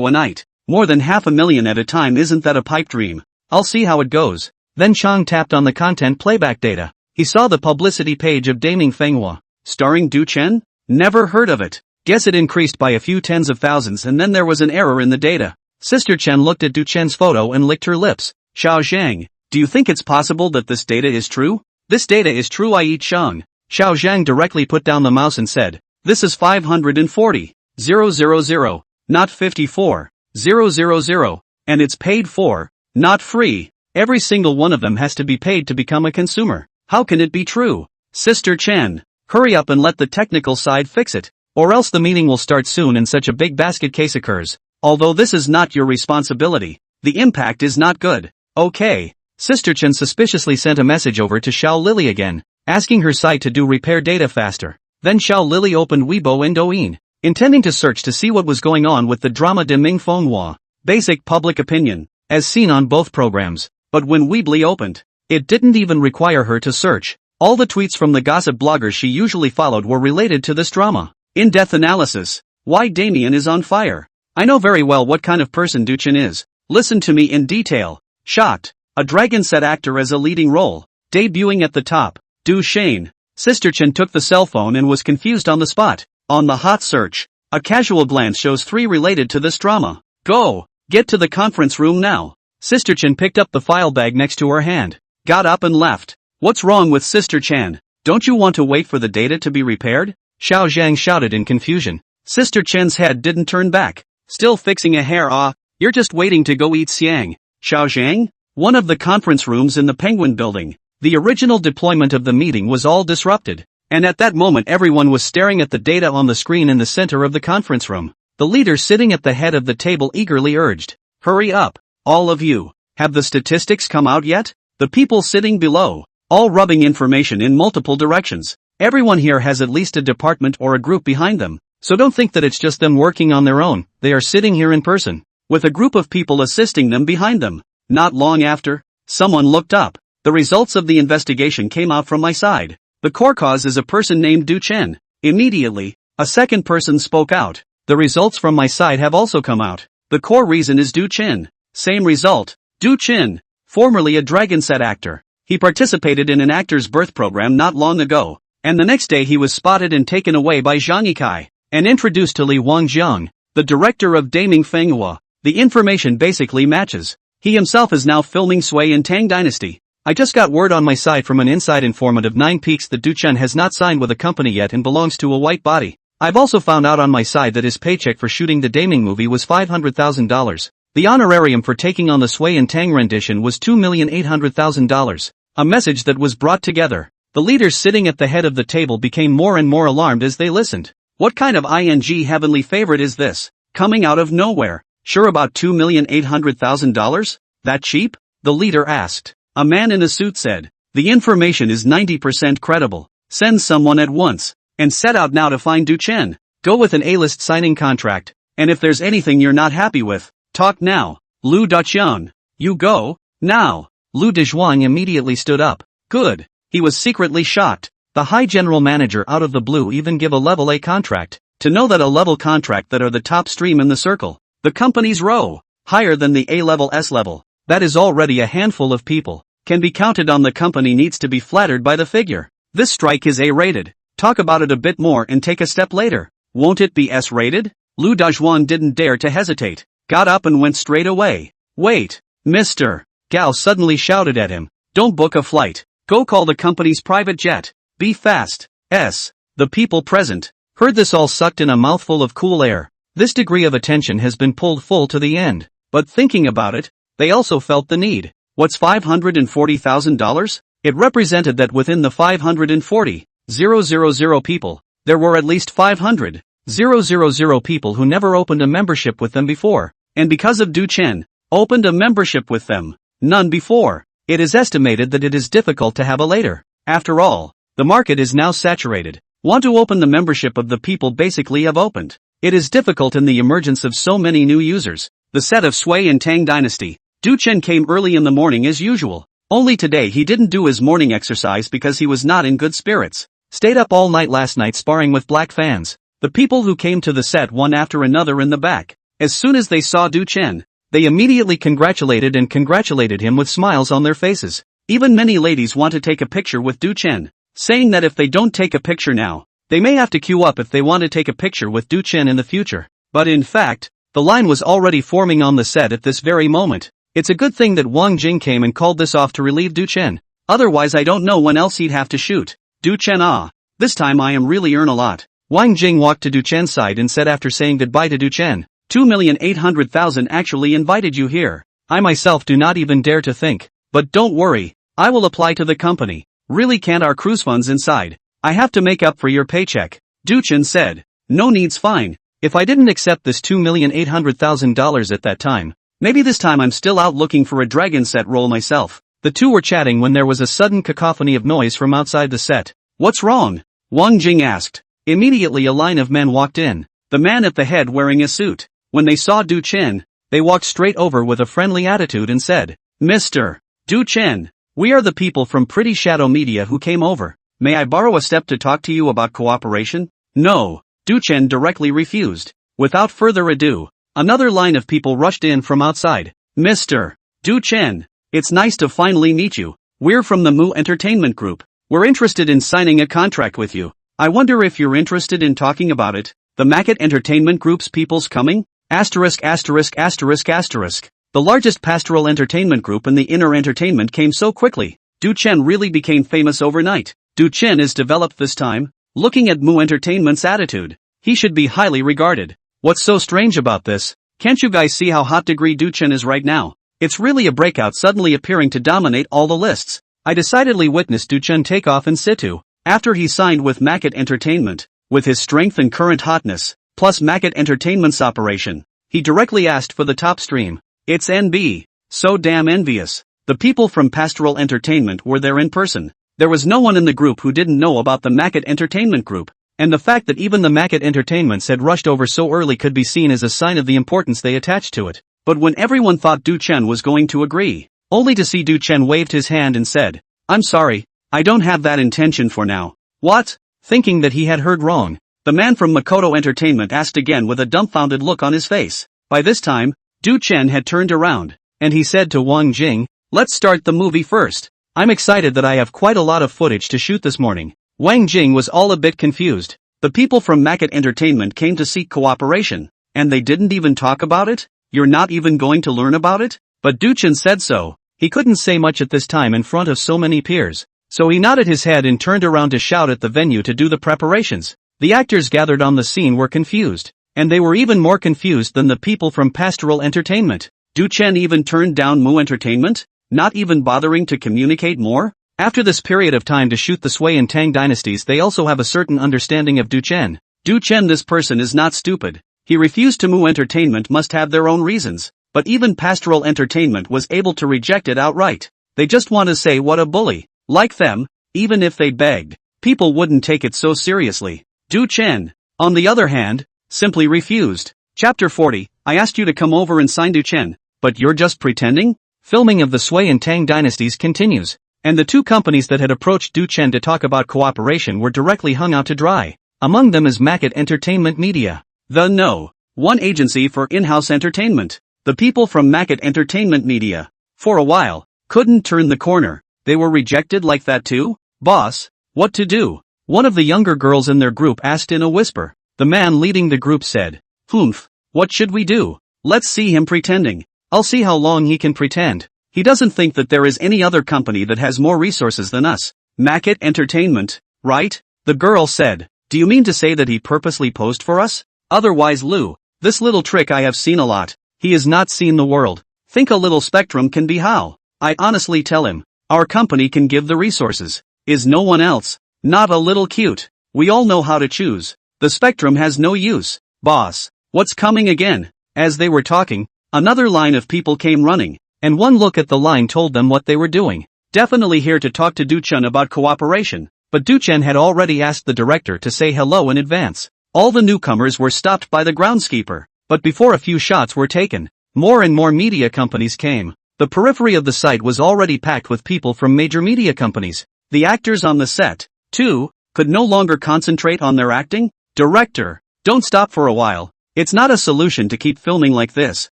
a night. More than 500,000 at a time. Isn't that a pipe dream? I'll see how it goes. Then Chang tapped on the content playback data. He saw the publicity page of Damien Fenghua, starring Du Chen? Never heard of it. Guess it increased by a few tens of thousands and then there was an error in the data. Sister Chen looked at Du Chen's photo and licked her lips. Xiao Zhang, do you think it's possible that this data is true? This data is true, I eat Shang. Xiao Zhang directly put down the mouse and said, this is 540,000, not 54,000, and it's paid for, not free. Every single one of them has to be paid to become a consumer. How can it be true? Sister Chen, hurry up and let the technical side fix it, or else the meeting will start soon and such a big basket case occurs. Although this is not your responsibility, the impact is not good. Okay. Sister Chen suspiciously sent a message over to Xiao Lily again, asking her site to do repair data faster. Then Xiao Lily opened Weibo and Douyin, intending to search to see what was going on with the drama Damien Fenghua. Basic public opinion, as seen on both programs. But when Weebly opened, it didn't even require her to search. All the tweets from the gossip bloggers she usually followed were related to this drama. In-depth analysis. Why Damien is on fire. I know very well what kind of person Du Chen is. Listen to me in detail. Shocked. A dragon set actor as a leading role. Debuting at the top. Du Shane. Sister Chen took the cell phone and was confused on the spot. On the hot search, a casual glance shows 3 related to this drama. Go. Get to the conference room now. Sister Chen picked up the file bag next to her hand. got up and left. What's wrong with Sister Chan? Don't you want to wait for the data to be repaired? Xiao Zhang shouted in confusion. Sister Chen's head didn't turn back. Still fixing a hair? You're just waiting to go eat Xiang. Xiao Zhang? One of the conference rooms in the Penguin building. The original deployment of the meeting was all disrupted. And at that moment everyone was staring at the data on the screen in the center of the conference room. The leader sitting at the head of the table eagerly urged, "Hurry up, all of you. Have the statistics come out yet?" The people sitting below, all rubbing information in multiple directions. Everyone here has at least a department or a group behind them, so don't think that it's just them working on their own. They are sitting here in person, with a group of people assisting them behind them. Not long after, someone looked up. The results of the investigation came out from my side. The core cause is a person named Du Chen. Immediately, a second person spoke out. The results from my side have also come out. The core reason is Du Chen. Same result. Du Chen, formerly a Dragon Set actor. He participated in an actor's birth program not long ago, and the next day he was spotted and taken away by Zhang Yikai, and introduced to Li Wangjiang, the director of Daming Fenghua. The information basically matches. He himself is now filming Sui and Tang Dynasty. I just got word on my side from an inside informant of 9 Peaks that Du Chen has not signed with a company yet and belongs to a white body. I've also found out on my side that his paycheck for shooting the Daming movie was $500,000. The honorarium for taking on the Sui and Tang rendition was $2,800,000. A message that was brought together. The leaders sitting at the head of the table became more and more alarmed as they listened. What kind of ING heavenly favorite is this? Coming out of nowhere. Sure about $2,800,000? That cheap? The leader asked. A man in a suit said, "The information is 90% credible. Send someone at once, and set out now to find Du Chen. Go with an A-list signing contract, and if there's anything you're not happy with, talk now." Lu Daqian. You go, now. Lu Dezhuang immediately stood up. Good. He was secretly shocked. The high general manager out of the blue even give a level A contract. To know that a level contract that are the top stream in the circle, the company's row, higher than the A-level S-level. That is already a handful of people, can be counted on. The company needs to be flattered by the figure. This strike is A-rated. Talk about it a bit more and take a step later. Won't it be S-rated? Lu Dazhuan didn't dare to hesitate, got up and went straight away. Wait, mister. Gao suddenly shouted at him. Don't book a flight. Go call the company's private jet. Be fast. The people present heard this all sucked in a mouthful of cool air. This degree of attention has been pulled full to the end. But thinking about it, they also felt the need. What's $540,000? It represented that within the 540,000 people, there were at least 500,000 people who never opened a membership with them before, and because of Du Chen, opened a membership with them. None before. It is estimated that it is difficult to have a later. After all, the market is now saturated. Want to open the membership of the people basically have opened. It is difficult in the emergence of so many new users. The set of Sui and Tang Dynasty. Du Chen came early in the morning as usual. Only today he didn't do his morning exercise because he was not in good spirits. Stayed up all night last night sparring with black fans. The people who came to the set one after another in the back. As soon as they saw Du Chen, they immediately congratulated him with smiles on their faces. Even many ladies want to take a picture with Du Chen, saying that if they don't take a picture now, they may have to queue up if they want to take a picture with Du Chen in the future. But in fact, the line was already forming on the set at this very moment. It's a good thing that Wang Jing came and called this off to relieve Du Chen. Otherwise I don't know when else he'd have to shoot. Du Chen, this time I am really earn a lot. Wang Jing walked to Du Chen's side and said after saying goodbye to Du Chen, 2,800,000 actually invited you here. I myself do not even dare to think. But don't worry, I will apply to the company. Really can't our cruise funds inside. I have to make up for your paycheck. Du Chen said. No needs fine. If I didn't accept this $2,800,000 at that time, maybe this time I'm still out looking for a Dragon Set role myself. The two were chatting when there was a sudden cacophony of noise from outside the set. What's wrong? Wang Jing asked. Immediately a line of men walked in. The man at the head wearing a suit. When they saw Du Chen, they walked straight over with a friendly attitude and said, Mr. Du Chen, we are the people from Pretty Shadow Media who came over. May I borrow a step to talk to you about cooperation? No. Du Chen directly refused. Without further ado, another line of people rushed in from outside. Mr. Du Chen, it's nice to finally meet you. We're from the Mu Entertainment Group. We're interested in signing a contract with you. I wonder if you're interested in talking about it. The Macket Entertainment Group's people's coming? The largest pastoral entertainment group in the inner entertainment came so quickly. Du Chen really became famous overnight. Du Chen is developed this time. Looking at Mu Entertainment's attitude, he should be highly regarded. What's so strange about this? Can't you guys see how hot degree Du Chen is right now? It's really a breakout, suddenly appearing to dominate all the lists. I decidedly witnessed Du Chen take off in situ. After he signed with Macket Entertainment, with his strength and current hotness, plus Macket Entertainment's operation, he directly asked for the top stream. It's NB. So damn envious. The people from Pastoral Entertainment were there in person. There was no one in the group who didn't know about the Macket Entertainment group, and the fact that even the Macket Entertainments had rushed over so early could be seen as a sign of the importance they attached to it. But when everyone thought Du Chen was going to agree, only to see Du Chen waved his hand and said, "I'm sorry, I don't have that intention for now." What? Thinking that he had heard wrong, the man from Makoto Entertainment asked again with a dumbfounded look on his face. By this time, Du Chen had turned around, and he said to Wang Jing, "Let's start the movie first. I'm excited that I have quite a lot of footage to shoot this morning." Wang Jing was all a bit confused. The people from Macket Entertainment came to seek cooperation, and they didn't even talk about it? You're not even going to learn about it? But Du Chen said so. He couldn't say much at this time in front of so many peers, so he nodded his head and turned around to shout at the venue to do the preparations. The actors gathered on the scene were confused, and they were even more confused than the people from Pastoral Entertainment. Du Chen even turned down Mu Entertainment, not even bothering to communicate more? After this period of time to shoot the Sui and Tang dynasties, they also have a certain understanding of Du Chen. Du Chen, this person is not stupid. He refused to Mu Entertainment, must have their own reasons, but even Pastoral Entertainment was able to reject it outright. They just want to say what a bully. Like them, even if they begged, people wouldn't take it so seriously. Du Chen, on the other hand, simply refused. Chapter 40, I asked you to come over and sign Du Chen, but you're just pretending? Filming of the Sui and Tang dynasties continues, and the two companies that had approached Du Chen to talk about cooperation were directly hung out to dry. Among them is Macket Entertainment Media. One agency for in-house entertainment. The people from Macket Entertainment Media, for a while, couldn't turn the corner. They were rejected like that too? Boss, what to do? One of the younger girls in their group asked in a whisper. The man leading the group said, "Humph, what should we do? Let's see him pretending. I'll see how long he can pretend. He doesn't think that there is any other company that has more resources than us. Macket Entertainment, right?" The girl said. "Do you mean to say that he purposely posed for us? Otherwise, Lou, this little trick I have seen a lot. He has not seen the world. Think a little spectrum can be how? I honestly tell him, our company can give the resources. Is no one else? Not a little cute. We all know how to choose. The spectrum has no use. Boss, what's coming again?" As they were talking, another line of people came running, and one look at the line told them what they were doing. Definitely here to talk to Du Chen about cooperation, but Du Chen had already asked the director to say hello in advance. All the newcomers were stopped by the groundskeeper, but before a few shots were taken, more and more media companies came. The periphery of the site was already packed with people from major media companies. The actors on the set, too, could no longer concentrate on their acting. "Director, don't stop for a while. It's not a solution to keep filming like this.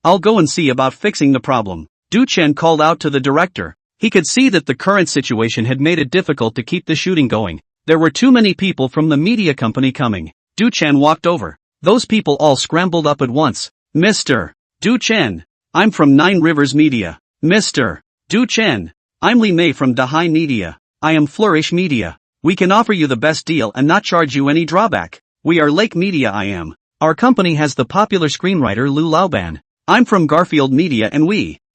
I'll go and see about fixing the problem." Du Chen called out to the director. He could see that the current situation had made it difficult to keep the shooting going. There were too many people from the media company coming. Du Chen walked over. Those people all scrambled up at once. "Mr. Du Chen, I'm from Nine Rivers Media." "Mr. Du Chen, I'm Li Mei from Dahai Media. I am Flourish Media. We can offer you the best deal and not charge you any drawback. We are Lake Media. I am. Our company has the popular screenwriter Lu Laoban. I'm from Garfield Media and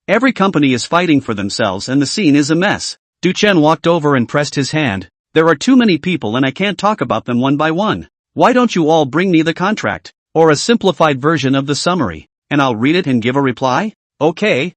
every company is fighting for themselves and the scene is a mess." Du Chen walked over and pressed his hand. "There are too many people and I can't talk about them one by one. Why don't you all bring me the contract, or a simplified version of the summary, and I'll read it and give a reply?" Okay,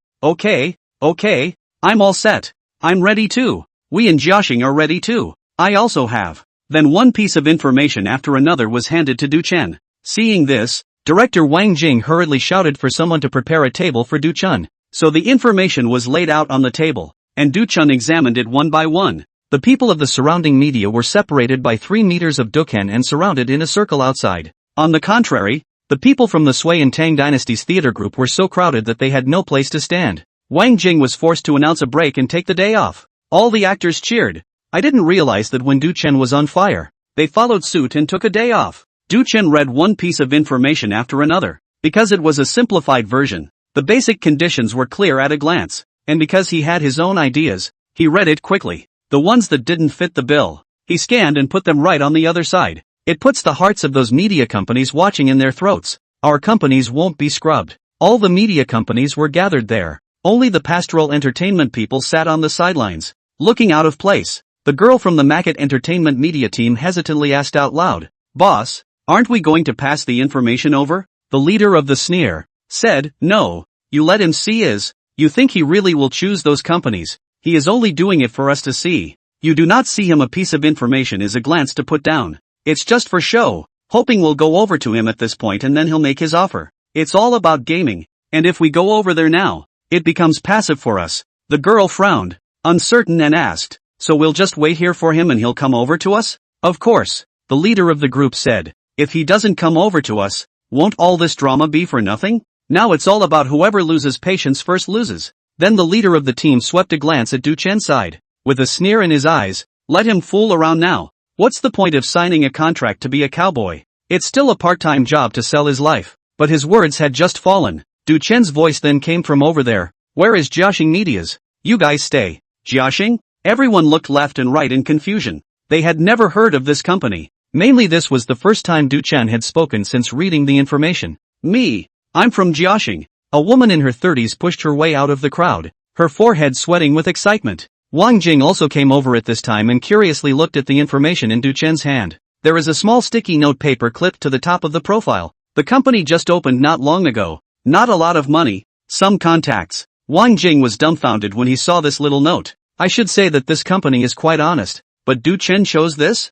I'm all set. I'm ready too. We and Jiaxing are ready too. I also have. Then one piece of information after another was handed to Du Chen. Seeing this, director Wang Jing hurriedly shouted for someone to prepare a table for Du Chen. So the information was laid out on the table, and Du Chen examined it one by one. The people of the surrounding media were separated by 3 meters of duken and surrounded in a circle outside. On the contrary, the people from the Sui and Tang dynasties theater group were so crowded that they had no place to stand. Wang Jing was forced to announce a break and take the day off. All the actors cheered. I didn't realize that when Du Chen was on fire, they followed suit and took a day off. Du Chen read one piece of information after another. Because it was a simplified version, the basic conditions were clear at a glance, and because he had his own ideas, He read it quickly. The ones that didn't fit the bill, he scanned and put them right on the other side. It puts the hearts of those media companies watching in their throats. Our companies won't be scrubbed. All the media companies were gathered there. Only the pastoral entertainment people sat on the sidelines, looking out of place. The girl from the Macket Entertainment media team hesitantly asked out loud, "Boss, aren't we going to pass the information over?" The leader of the sneer said, "No, you let him see is. You think he really will choose those companies? He is only doing it for us to see. You do not see him. A piece of information is a glance to put down. It's just for show, hoping we'll go over to him at this point and then he'll make his offer. It's all about gaming, and if we go over there now, it becomes passive for us." The girl frowned, uncertain, and asked, "So we'll just wait here for him and he'll come over to us?" "Of course," the leader of the group said. "If he doesn't come over to us, won't all this drama be for nothing? Now it's all about whoever loses patience first loses." Then the leader of the team swept a glance at Du Chen's side, with a sneer in his eyes. "Let him fool around now. What's the point of signing a contract to be a cowboy? It's still a part-time job to sell his life." But his words had just fallen. Du Chen's voice then came from over there. "Where is Jiaxing Media's? You guys stay." Jiaxing? Everyone looked left and right in confusion. They had never heard of this company. Mainly this was the first time Du Chen had spoken since reading the information. "Me. I'm from Jiaxing." A woman in her 30s pushed her way out of the crowd, her forehead sweating with excitement. Wang Jing also came over at this time and curiously looked at the information in Du Chen's hand. There is a small sticky note paper clipped to the top of the profile. The company just opened not long ago. Not a lot of money, some contacts. Wang Jing was dumbfounded when he saw this little note. I should say that this company is quite honest, but Du Chen chose this?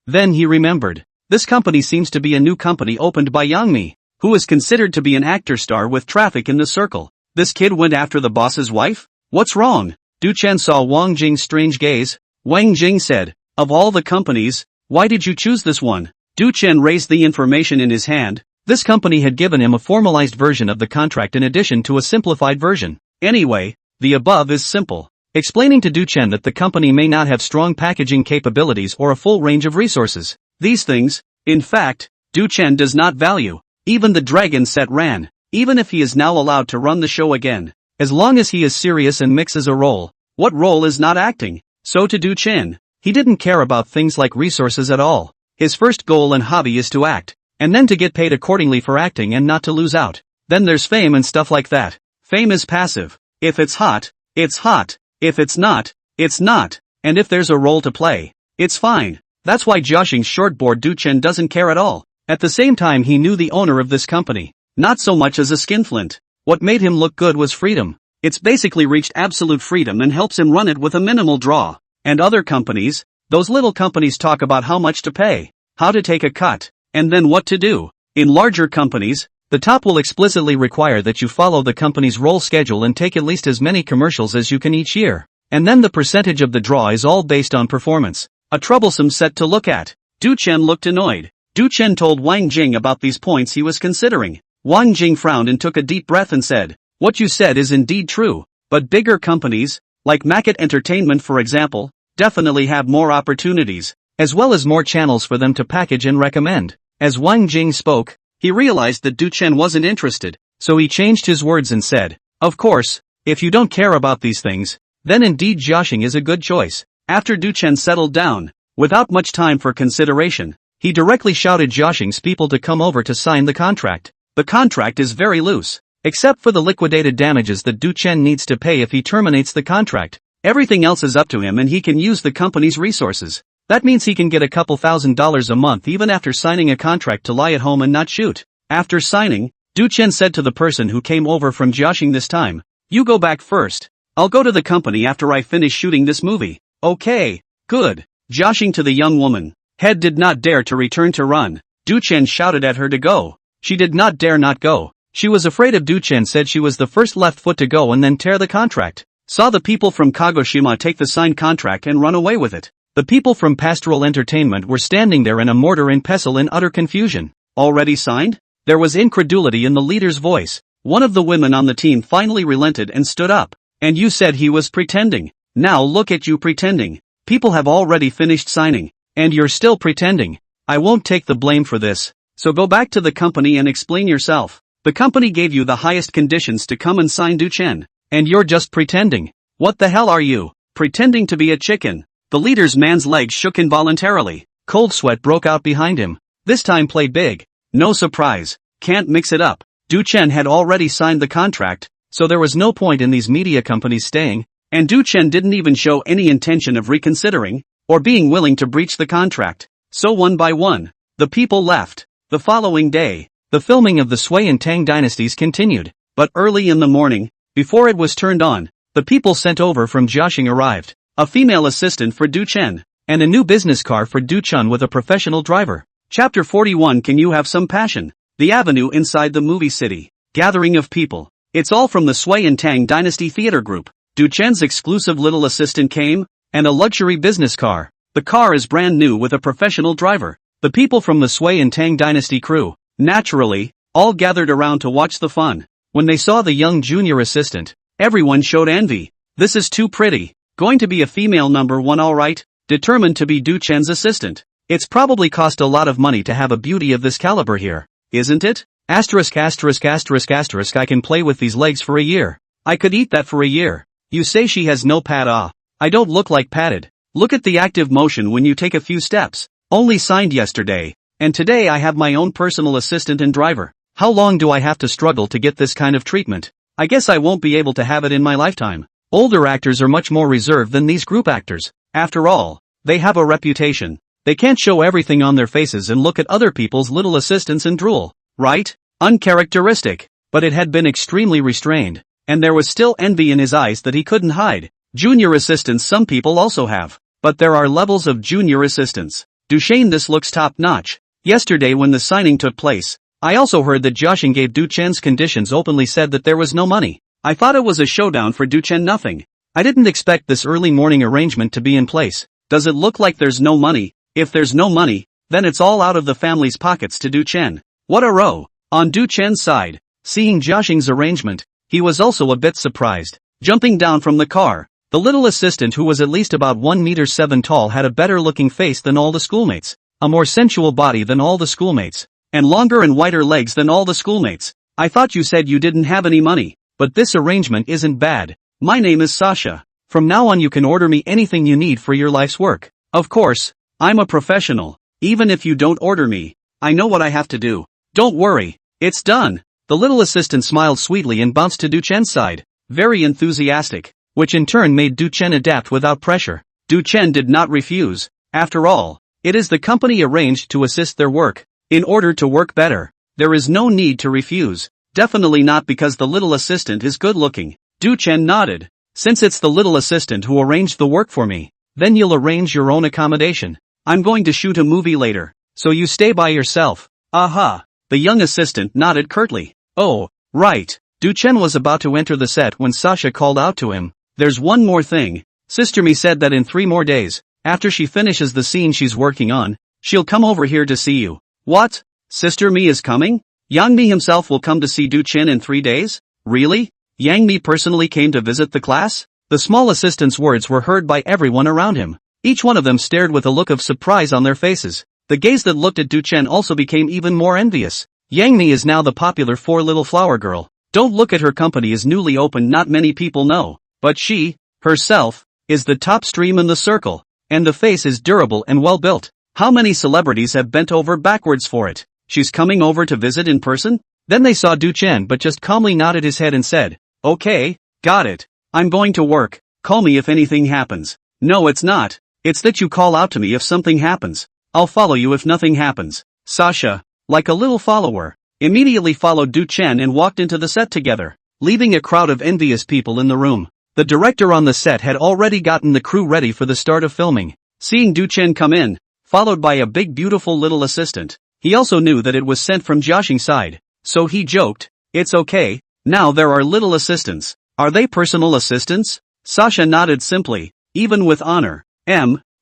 Then he remembered. This company seems to be a new company opened by Yang Mi, who is considered to be an actor star with traffic in the circle. This kid went after the boss's wife? What's wrong? Du Chen saw Wang Jing's strange gaze. Wang Jing said, "Of all the companies, why did you choose this one?" Du Chen raised the information in his hand. This company had given him a formalized version of the contract in addition to a simplified version. Anyway, the above is simple, explaining to Du Chen that the company may not have strong packaging capabilities or a full range of resources. These things, in fact, Du Chen does not value. Even the dragon set ran, even if he is now allowed to run the show again. As long as he is serious and mixes a role, what role is not acting? So to Du Chen, he didn't care about things like resources at all. His first goal and hobby is to act, and then to get paid accordingly for acting and not to lose out. Then there's fame and stuff like that. Fame is passive. If it's hot, it's hot. If it's not, it's not. And if there's a role to play, it's fine. That's why Jiaxing's shortboard Du Chen doesn't care at all. At the same time he knew the owner of this company, not so much as a skinflint. What made him look good was freedom. It's basically reached absolute freedom and helps him run it with a minimal draw. And other companies, those little companies talk about how much to pay, how to take a cut, and then what to do. In larger companies, the top will explicitly require that you follow the company's roll schedule and take at least as many commercials as you can each year. And then the percentage of the draw is all based on performance. A troublesome set to look at. Du Chen looked annoyed. Du Chen told Wang Jing about these points he was considering. Wang Jing frowned and took a deep breath and said, "What you said is indeed true, but bigger companies, like Macket Entertainment for example, definitely have more opportunities, as well as more channels for them to package and recommend." As Wang Jing spoke, he realized that Du Chen wasn't interested, so he changed his words and said, "Of course, if you don't care about these things, then indeed Jiaxing is a good choice." After Du Chen settled down, without much time for consideration, he directly shouted Jiaxing's people to come over to sign the contract. The contract is very loose, except for the liquidated damages that Du Chen needs to pay if he terminates the contract. Everything else is up to him and he can use the company's resources. That means he can get a couple $1,000s a month even after signing a contract to lie at home and not shoot. After signing, Du Chen said to the person who came over from Jiaxing this time, "You go back first. I'll go to the company after I finish shooting this movie." "Okay, good." Jiaxing to the young woman. Head did not dare to return to run. Du Chen shouted at her to go. She did not dare not go. She was afraid of Du Chen said she was the first left foot to go and then tear the contract. Saw the people from Kagoshima take the signed contract and run away with it. The people from Pastoral Entertainment were standing there in a mortar and pestle in utter confusion. "Already signed?" There was incredulity in the leader's voice. One of the women on the team finally relented and stood up. "And you said he was pretending. Now look at you pretending. People have already finished signing. And you're still pretending. I won't take the blame for this. So go back to the company and explain yourself. The company gave you the highest conditions to come and sign Du Chen. And you're just pretending. What the hell are you?" pretending to be a chicken. The leader's man's legs shook involuntarily. Cold sweat broke out behind him. This time play big. No surprise. Can't mix it up. Du Chen had already signed the contract, so there was no point in these media companies staying, and Du Chen didn't even show any intention of reconsidering, or being willing to breach the contract. So one by one, the people left. The following day, the filming of the Sui and Tang dynasties continued, but early in the morning, before it was turned on, the people sent over from Jiaxing arrived. A female assistant for Du Chen, and a new business car for Du Chun with a professional driver. Chapter 41. Can you have some passion? The avenue inside the movie city. Gathering of people. It's all from the Sui and Tang dynasty theater group. Du Chen's exclusive little assistant came, and a luxury business car. The car is brand new with a professional driver. The people from the Sui and Tang dynasty crew, naturally, all gathered around to watch the fun. When they saw the young junior assistant, everyone showed envy. This is too pretty. Going to be a female number one, alright? Determined to be Du Chen's assistant. It's probably cost a lot of money to have a beauty of this caliber here, isn't it? Asterisk asterisk asterisk asterisk. I can play with these legs for a year. I could eat that for a year. You say she has no pad. I don't look like padded. Look at the active motion when you take a few steps. Only signed yesterday, and today I have my own personal assistant and driver. How long do I have to struggle to get this kind of treatment? I guess I won't be able to have it in my lifetime. Older actors are much more reserved than these group actors. After all, they have a reputation. They can't show everything on their faces and look at other people's little assistants and drool, right? Uncharacteristic. But it had been extremely restrained, and there was still envy in his eyes that he couldn't hide. Junior assistants some people also have, but there are levels of junior assistants. Duchesne, this looks top-notch. Yesterday when the signing took place, I also heard that Jiaxing gave Du Chen's conditions openly said that there was no money. I thought it was a showdown for Du Chen. Nothing. I didn't expect this early morning arrangement to be in place. Does it look like there's no money? If there's no money, then it's all out of the family's pockets to Du Chen. What a row. On Du Chen's side, seeing Jiaxing's arrangement, he was also a bit surprised. Jumping down from the car, the little assistant, who was at least about 1.7 meters tall, had a better looking face than all the schoolmates, a more sensual body than all the schoolmates, and longer and whiter legs than all the schoolmates. I thought you said you didn't have any money. But this arrangement isn't bad. My name is Sasha. From now on you can order me anything you need for your life's work. Of course, I'm a professional. Even if you don't order me, I know what I have to do. Don't worry, it's done. The little assistant smiled sweetly and bounced to Du Chen's side, very enthusiastic, which in turn made Du Chen adapt without pressure. Du Chen did not refuse. After all, it is the company arranged to assist their work. In order to work better, there is no need to refuse. Definitely not because the little assistant is good looking. Du Chen nodded. Since it's the little assistant who arranged the work for me, then you'll arrange your own accommodation. I'm going to shoot a movie later, so you stay by yourself. Aha. The young assistant nodded curtly. Oh, right. Du Chen was about to enter the set when Sasha called out to him. There's one more thing. Sister Mi said that in 3 more days, after she finishes the scene she's working on, she'll come over here to see you. What? Sister Mi is coming? Yang Mi himself will come to see Du Chen in 3 days? Really? Yang Mi personally came to visit the class? The small assistant's words were heard by everyone around him. Each one of them stared with a look of surprise on their faces. The gaze that looked at Du Chen also became even more envious. Yang Mi is now the popular 4 little flower girl. Don't look at her company is newly opened, not many people know. But she, herself, is the top stream in the circle. And the face is durable and well built. How many celebrities have bent over backwards for it? She's coming over to visit in person? Then they saw Du Chen but just calmly nodded his head and said, okay, got it. I'm going to work. Call me if anything happens. No, it's not. It's that you call out to me if something happens. I'll follow you if nothing happens. Sasha, like a little follower, immediately followed Du Chen and walked into the set together, leaving a crowd of envious people in the room. The director on the set had already gotten the crew ready for the start of filming. Seeing Du Chen come in, followed by a big beautiful little assistant, he also knew that it was sent from Jiaxing's side, so he joked, it's okay, now there are little assistants. Are they personal assistants? Sasha nodded simply, even with honor.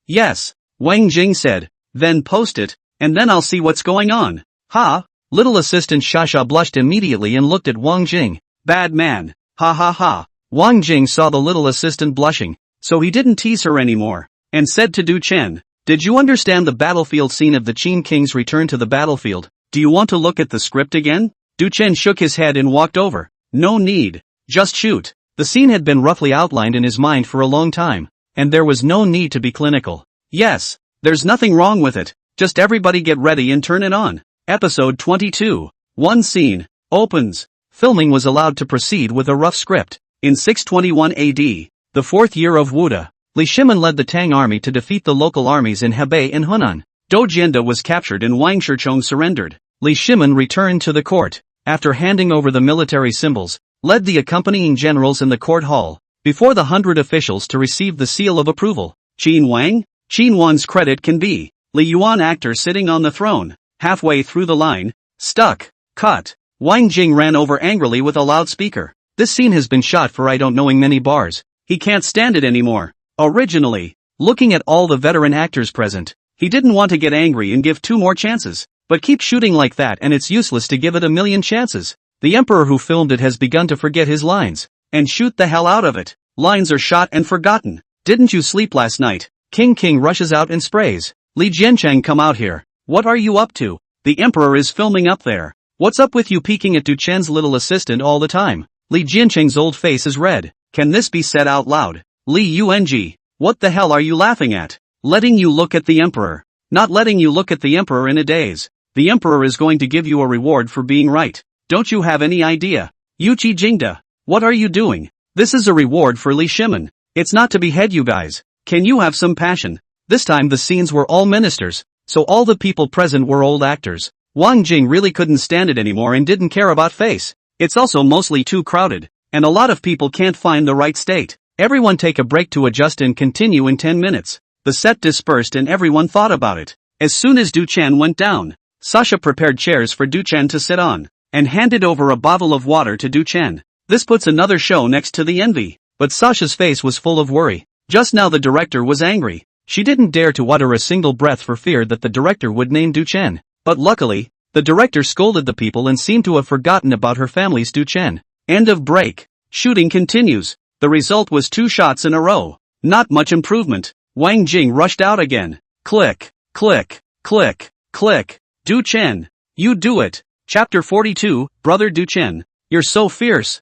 Yes, Wang Jing said, then post it, and then I'll see what's going on. Ha! Little assistant Sasha blushed immediately and looked at Wang Jing. Bad man. Ha ha ha. Wang Jing saw the little assistant blushing, so he didn't tease her anymore, and said to Du Chen, did you understand the battlefield scene of the Qin King's return to the battlefield? Do you want to look at the script again? Du Chen shook his head and walked over. No need. Just shoot. The scene had been roughly outlined in his mind for a long time. and there was no need to be clinical. Yes, there's nothing wrong with it, just everybody get ready and turn it on. Episode 22. One scene. Opens. Filming was allowed to proceed with a rough script. In 621 AD, the fourth year of Wuda, Li Shimin led the Tang army to defeat the local armies in Hebei and Hunan. Dou Jianda was captured and Wang Shichong surrendered. Li Shimin returned to the court, after handing over the military symbols, led the accompanying generals in the court hall, before the 100 officials to receive the seal of approval. Qin Wang? Qin Wan's credit can be Li Yuan actor sitting on the throne, halfway through the line, stuck, cut. Wang Jing ran over angrily with a loudspeaker. This scene has been shot for I don't knowing many bars. He can't stand it anymore. Originally, looking at all the veteran actors present, he didn't want to get angry and give 2 more chances, but keep shooting like that and it's useless to give it a million chances. The emperor who filmed it has begun to forget his lines, and shoot the hell out of it. Lines are shot and forgotten. Didn't you sleep last night? King rushes out and sprays. Li Jiancheng, come out here. What are you up to? The emperor is filming up there. What's up with you peeking at Du Chen's little assistant all the time? Li Jiancheng's old face is red. Can this be said out loud? Li Yueng, what the hell are you laughing at? Letting you look at the emperor. Not letting you look at the emperor in a daze. The emperor is going to give you a reward for being right. Don't you have any idea? Yuqi Jingda, what are you doing? This is a reward for Li Shimin. It's not to behead you guys. Can you have some passion? This time the scenes were all ministers, so all the people present were old actors. Wang Jing really couldn't stand it anymore and didn't care about face. It's also mostly too crowded, and a lot of people can't find the right state. Everyone take a break to adjust and continue in 10 minutes. The set dispersed and everyone thought about it. As soon as Du Chen went down, Sasha prepared chairs for Du Chen to sit on, and handed over a bottle of water to Du Chen. This puts another show next to the envy. But Sasha's face was full of worry. Just now the director was angry. She didn't dare to utter a single breath for fear that the director would name Du Chen. But luckily, the director scolded the people and seemed to have forgotten about her family's Du Chen. End of break. Shooting continues. The result was 2 shots in a row. Not much improvement. Wang Jing rushed out again. Click, click, click, click. Du Chen. You do it. Chapter 42, Brother Du Chen. You're so fierce.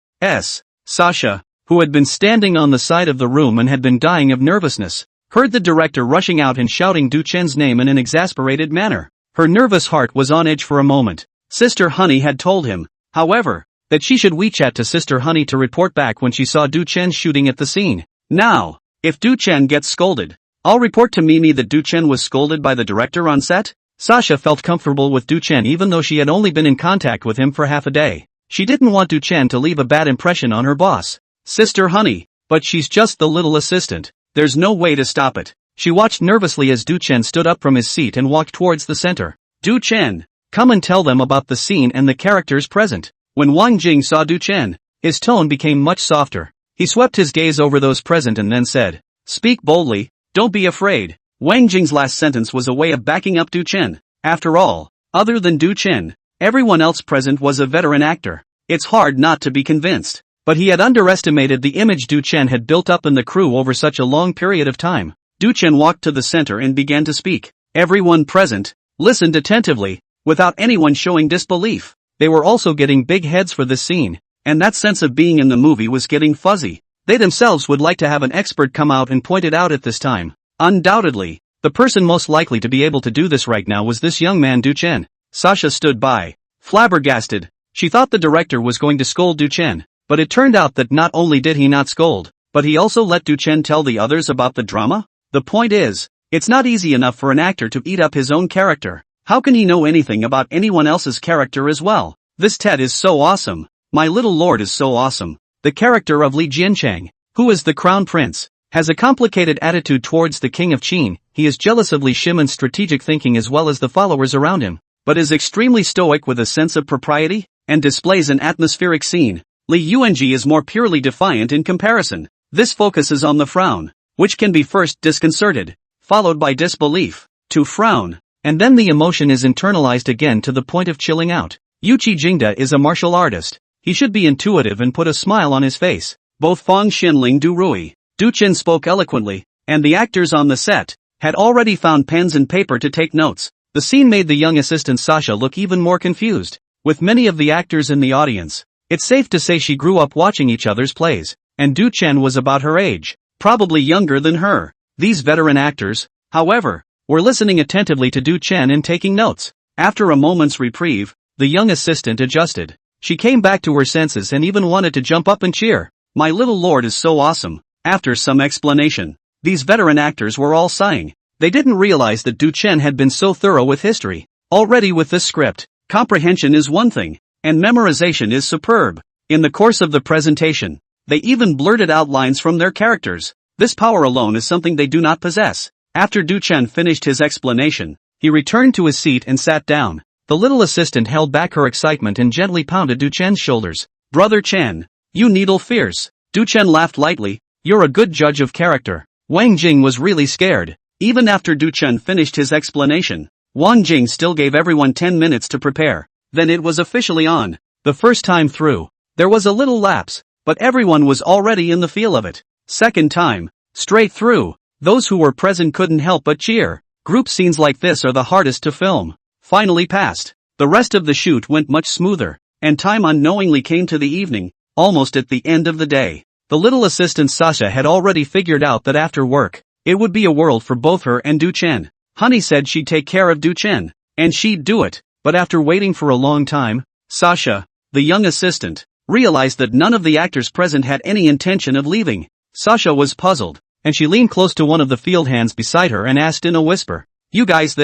Sasha, who had been standing on the side of the room and had been dying of nervousness, heard the director rushing out and shouting Du Chen's name in an exasperated manner. Her nervous heart was on edge for a moment. Sister Honey had told him, however, that she should WeChat to Sister Honey to report back when she saw Du Chen shooting at the scene. Now, if Du Chen gets scolded, I'll report to Mimi that Du Chen was scolded by the director on set. Sasha felt comfortable with Du Chen even though she had only been in contact with him for half a day. She didn't want Du Chen to leave a bad impression on her boss, Sister Honey, but she's just the little assistant. There's no way to stop it. She watched nervously as Du Chen stood up from his seat and walked towards the center. Du Chen, come and tell them about the scene and the characters present. When Wang Jing saw Du Chen, his tone became much softer. He swept his gaze over those present and then said, speak boldly, don't be afraid. Wang Jing's last sentence was a way of backing up Du Chen. After all, other than Du Chen, everyone else present was a veteran actor. It's hard not to be convinced. But he had underestimated the image Du Chen had built up in the crew over such a long period of time. Du Chen walked to the center and began to speak. Everyone present listened attentively, without anyone showing disbelief. They were also getting big heads for this scene, and that sense of being in the movie was getting fuzzy. They themselves would like to have an expert come out and point it out at this time. Undoubtedly, the person most likely to be able to do this right now was this young man Du Chen. Sasha stood by, flabbergasted. She thought the director was going to scold Du Chen. But it turned out that not only did he not scold, but he also let Du Chen tell the others about the drama? The point is, it's not easy enough for an actor to eat up his own character. How can he know anything about anyone else's character as well? This Ted is so awesome. My little lord is so awesome. The character of Li Jiancheng, who is the crown prince, has a complicated attitude towards the king of Qin. He is jealous of Li Shimin's strategic thinking as well as the followers around him, but is extremely stoic with a sense of propriety, and displays an atmospheric scene. Li Yueng is more purely defiant in comparison. This focuses on the frown, which can be first disconcerted, followed by disbelief, to frown, and then the emotion is internalized again to the point of chilling out. Yuqi Jingda is a martial artist. He should be intuitive and put a smile on his face. Both Fang Xinling Du Rui, Du Chen spoke eloquently, and the actors on the set had already found pens and paper to take notes. The scene made the young assistant Sasha look even more confused. With many of the actors in the audience, it's safe to say she grew up watching each other's plays, and Du Chen was about her age. probably younger than her. These veteran actors, however, were listening attentively to Du Chen and taking notes. After a moment's reprieve, the young assistant adjusted. She came back to her senses and even wanted to jump up and cheer. My little lord is so awesome. After some explanation, these veteran actors were all sighing. They didn't realize that Du Chen had been so thorough with history. Already with this script, comprehension is one thing, and memorization is superb. In the course of the presentation, they even blurted out lines from their characters. This power alone is something they do not possess. After Du Chen finished his explanation, he returned to his seat and sat down. The little assistant held back her excitement and gently pounded Du Chen's shoulders. Brother Chen, you needle fierce. Du Chen laughed lightly. You're a good judge of character. Wang Jing was really scared. Even after Du Chen finished his explanation, Wang Jing still gave everyone 10 minutes to prepare. Then it was officially on. The first time through, there was a little lapse, but everyone was already in the feel of it. Second time, straight through, those who were present couldn't help but cheer. Group scenes like this are the hardest to film. Finally passed. The rest of the shoot went much smoother, and time unknowingly came to the evening, almost at the end of the day. The little assistant Sasha had already figured out that after work, it would be a world for both her and Du Chen. Honey said she'd take care of Du Chen, and she'd do it, but after waiting for a long time, Sasha, the young assistant, realized that none of the actors present had any intention of leaving. Sasha was puzzled, and she leaned close to one of the field hands beside her and asked in a whisper, "You guys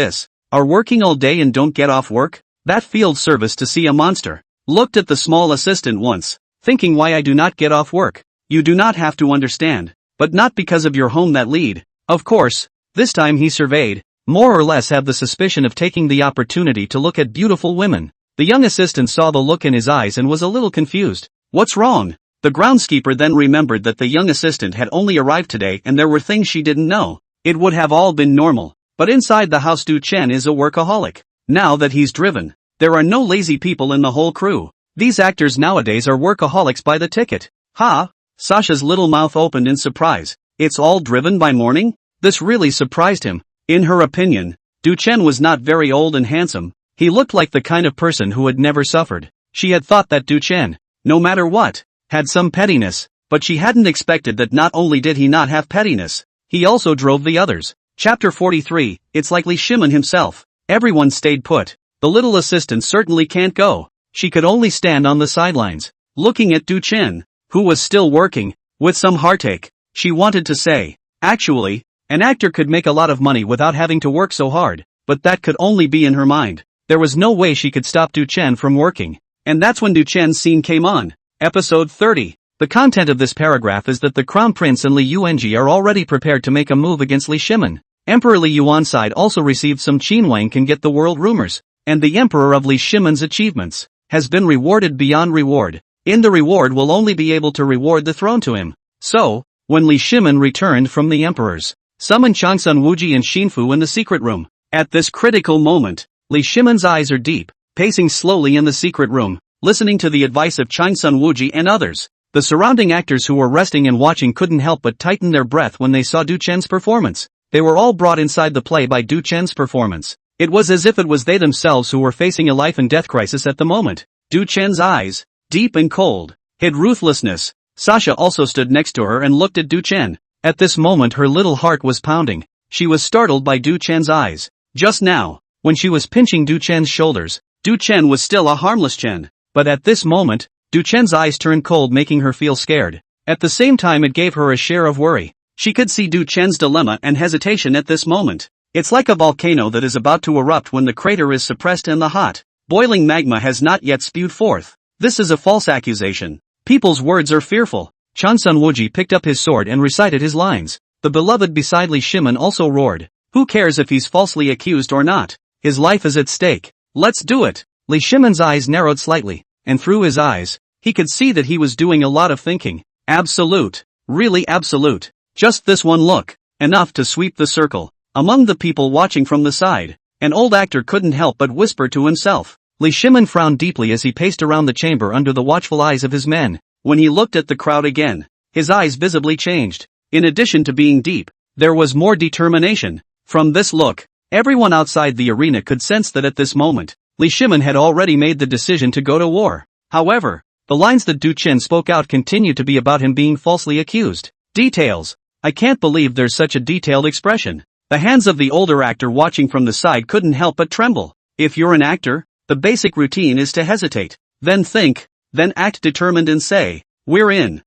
are working all day and don't get off work?" That field service to see a monster looked at the small assistant once, thinking why I do not get off work. You do not have to understand, but not because of your home that lead. Of course, this time he surveyed, more or less have the suspicion of taking the opportunity to look at beautiful women. The young assistant saw the look in his eyes and was a little confused. What's wrong? The groundskeeper then remembered that the young assistant had only arrived today and there were things she didn't know. It would have all been normal, but inside the house Du Chen is a workaholic. Now that he's driven, there are no lazy people in the whole crew. These actors nowadays are workaholics by the ticket. Ha! Sasha's little mouth opened in surprise. It's all driven by morning? This really surprised him. In her opinion, Du Chen was not very old and handsome. He looked like the kind of person who had never suffered. She had thought that Du Chen, no matter what, had some pettiness, but she hadn't expected that not only did he not have pettiness, he also drove the others. Chapter 43, it's like Li Shimin himself. Everyone stayed put. The little assistant certainly can't go. She could only stand on the sidelines, looking at Du Chen, who was still working. With some heartache, she wanted to say, actually, an actor could make a lot of money without having to work so hard, but that could only be in her mind. There was no way she could stop Du Chen from working. And that's when Du Chen's scene came on. Episode 30. The content of this paragraph is that the Crown Prince and Li Yuanji are already prepared to make a move against Li Shimin. Emperor Li Yuan's side also received some Qinwang can get the world rumors, and the Emperor of Li Shimin's achievements has been rewarded beyond reward. In the reward will only be able to reward the throne to him. So, when Li Shimin returned from the emperors, summoned Changsun Wuji and Xinfu in the secret room. At this critical moment, Li Shimin's eyes are deep, pacing slowly in the secret room, listening to the advice of Changsun Wuji and others. The surrounding actors who were resting and watching couldn't help but tighten their breath when they saw Du Chen's performance. They were all brought inside the play by Du Chen's performance. It was as if it was they themselves who were facing a life and death crisis at the moment. Du Chen's eyes, deep and cold, hid ruthlessness. Sasha also stood next to her and looked at Du Chen. At this moment her little heart was pounding. She was startled by Du Chen's eyes. Just now, when she was pinching Du Chen's shoulders, Du Chen was still a harmless Chen. But at this moment, Du Chen's eyes turned cold, making her feel scared. At the same time it gave her a share of worry. She could see Du Chen's dilemma and hesitation at this moment. It's like a volcano that is about to erupt when the crater is suppressed and the hot, boiling magma has not yet spewed forth. This is a false accusation. People's words are fearful. Changsun Wuji picked up his sword and recited his lines. The beloved beside Li Shimin also roared. Who cares if he's falsely accused or not? His life is at stake. Let's do it. Li Shimin's eyes narrowed slightly, and through his eyes, he could see that he was doing a lot of thinking. Absolute. Really absolute. Just this one look. Enough to sweep the circle. Among the people watching from the side, an old actor couldn't help but whisper to himself. Li Shimin frowned deeply as he paced around the chamber under the watchful eyes of his men. When he looked at the crowd again, his eyes visibly changed. In addition to being deep, there was more determination. From this look, everyone outside the arena could sense that at this moment, Li Shimin had already made the decision to go to war. However, the lines that Du Chen spoke out continued to be about him being falsely accused. Details. I can't believe there's such a detailed expression. The hands of the older actor watching from the side couldn't help but tremble. If you're an actor, the basic routine is to hesitate, then think, then act determined and say, "We're in."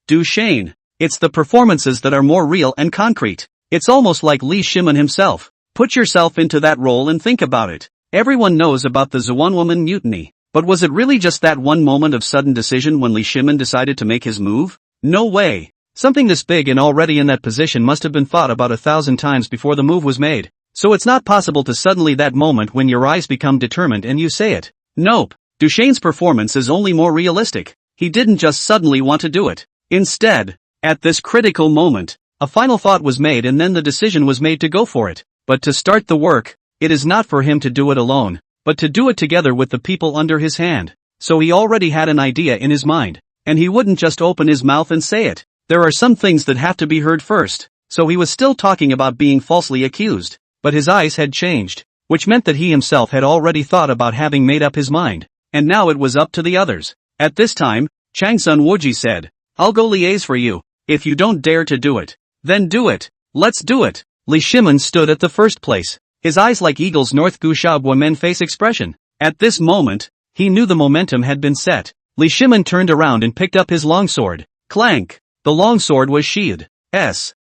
Do Shane. It's the performances that are more real and concrete. It's almost like Lee Shimin himself. Put yourself into that role and think about it. Everyone knows about the Zeonwoman mutiny, but was it really just that one moment of sudden decision when Lee Shimin decided to make his move? No way. Something this big and already in that position must have been thought about 1,000 times before the move was made. So it's not possible to suddenly that moment when your eyes become determined and you say it. Nope. Dushane's performance is only more realistic. He didn't just suddenly want to do it. Instead, at this critical moment, a final thought was made and then the decision was made to go for it. But to start the work, it is not for him to do it alone, but to do it together with the people under his hand. So he already had an idea in his mind, and he wouldn't just open his mouth and say it. There are some things that have to be heard first. So he was still talking about being falsely accused, but his eyes had changed, which meant that he himself had already thought about having made up his mind, and now it was up to the others. At this time, Chang Sun-wooji said, "I'll go liaise for you. If you don't dare to do it, then do it. Let's do it." Lee Shimin stood at the first place, his eyes like eagles' North Gushab men face expression. At this moment, he knew the momentum had been set. Lee Shimin turned around and picked up his longsword. Clank! The longsword was sheathed.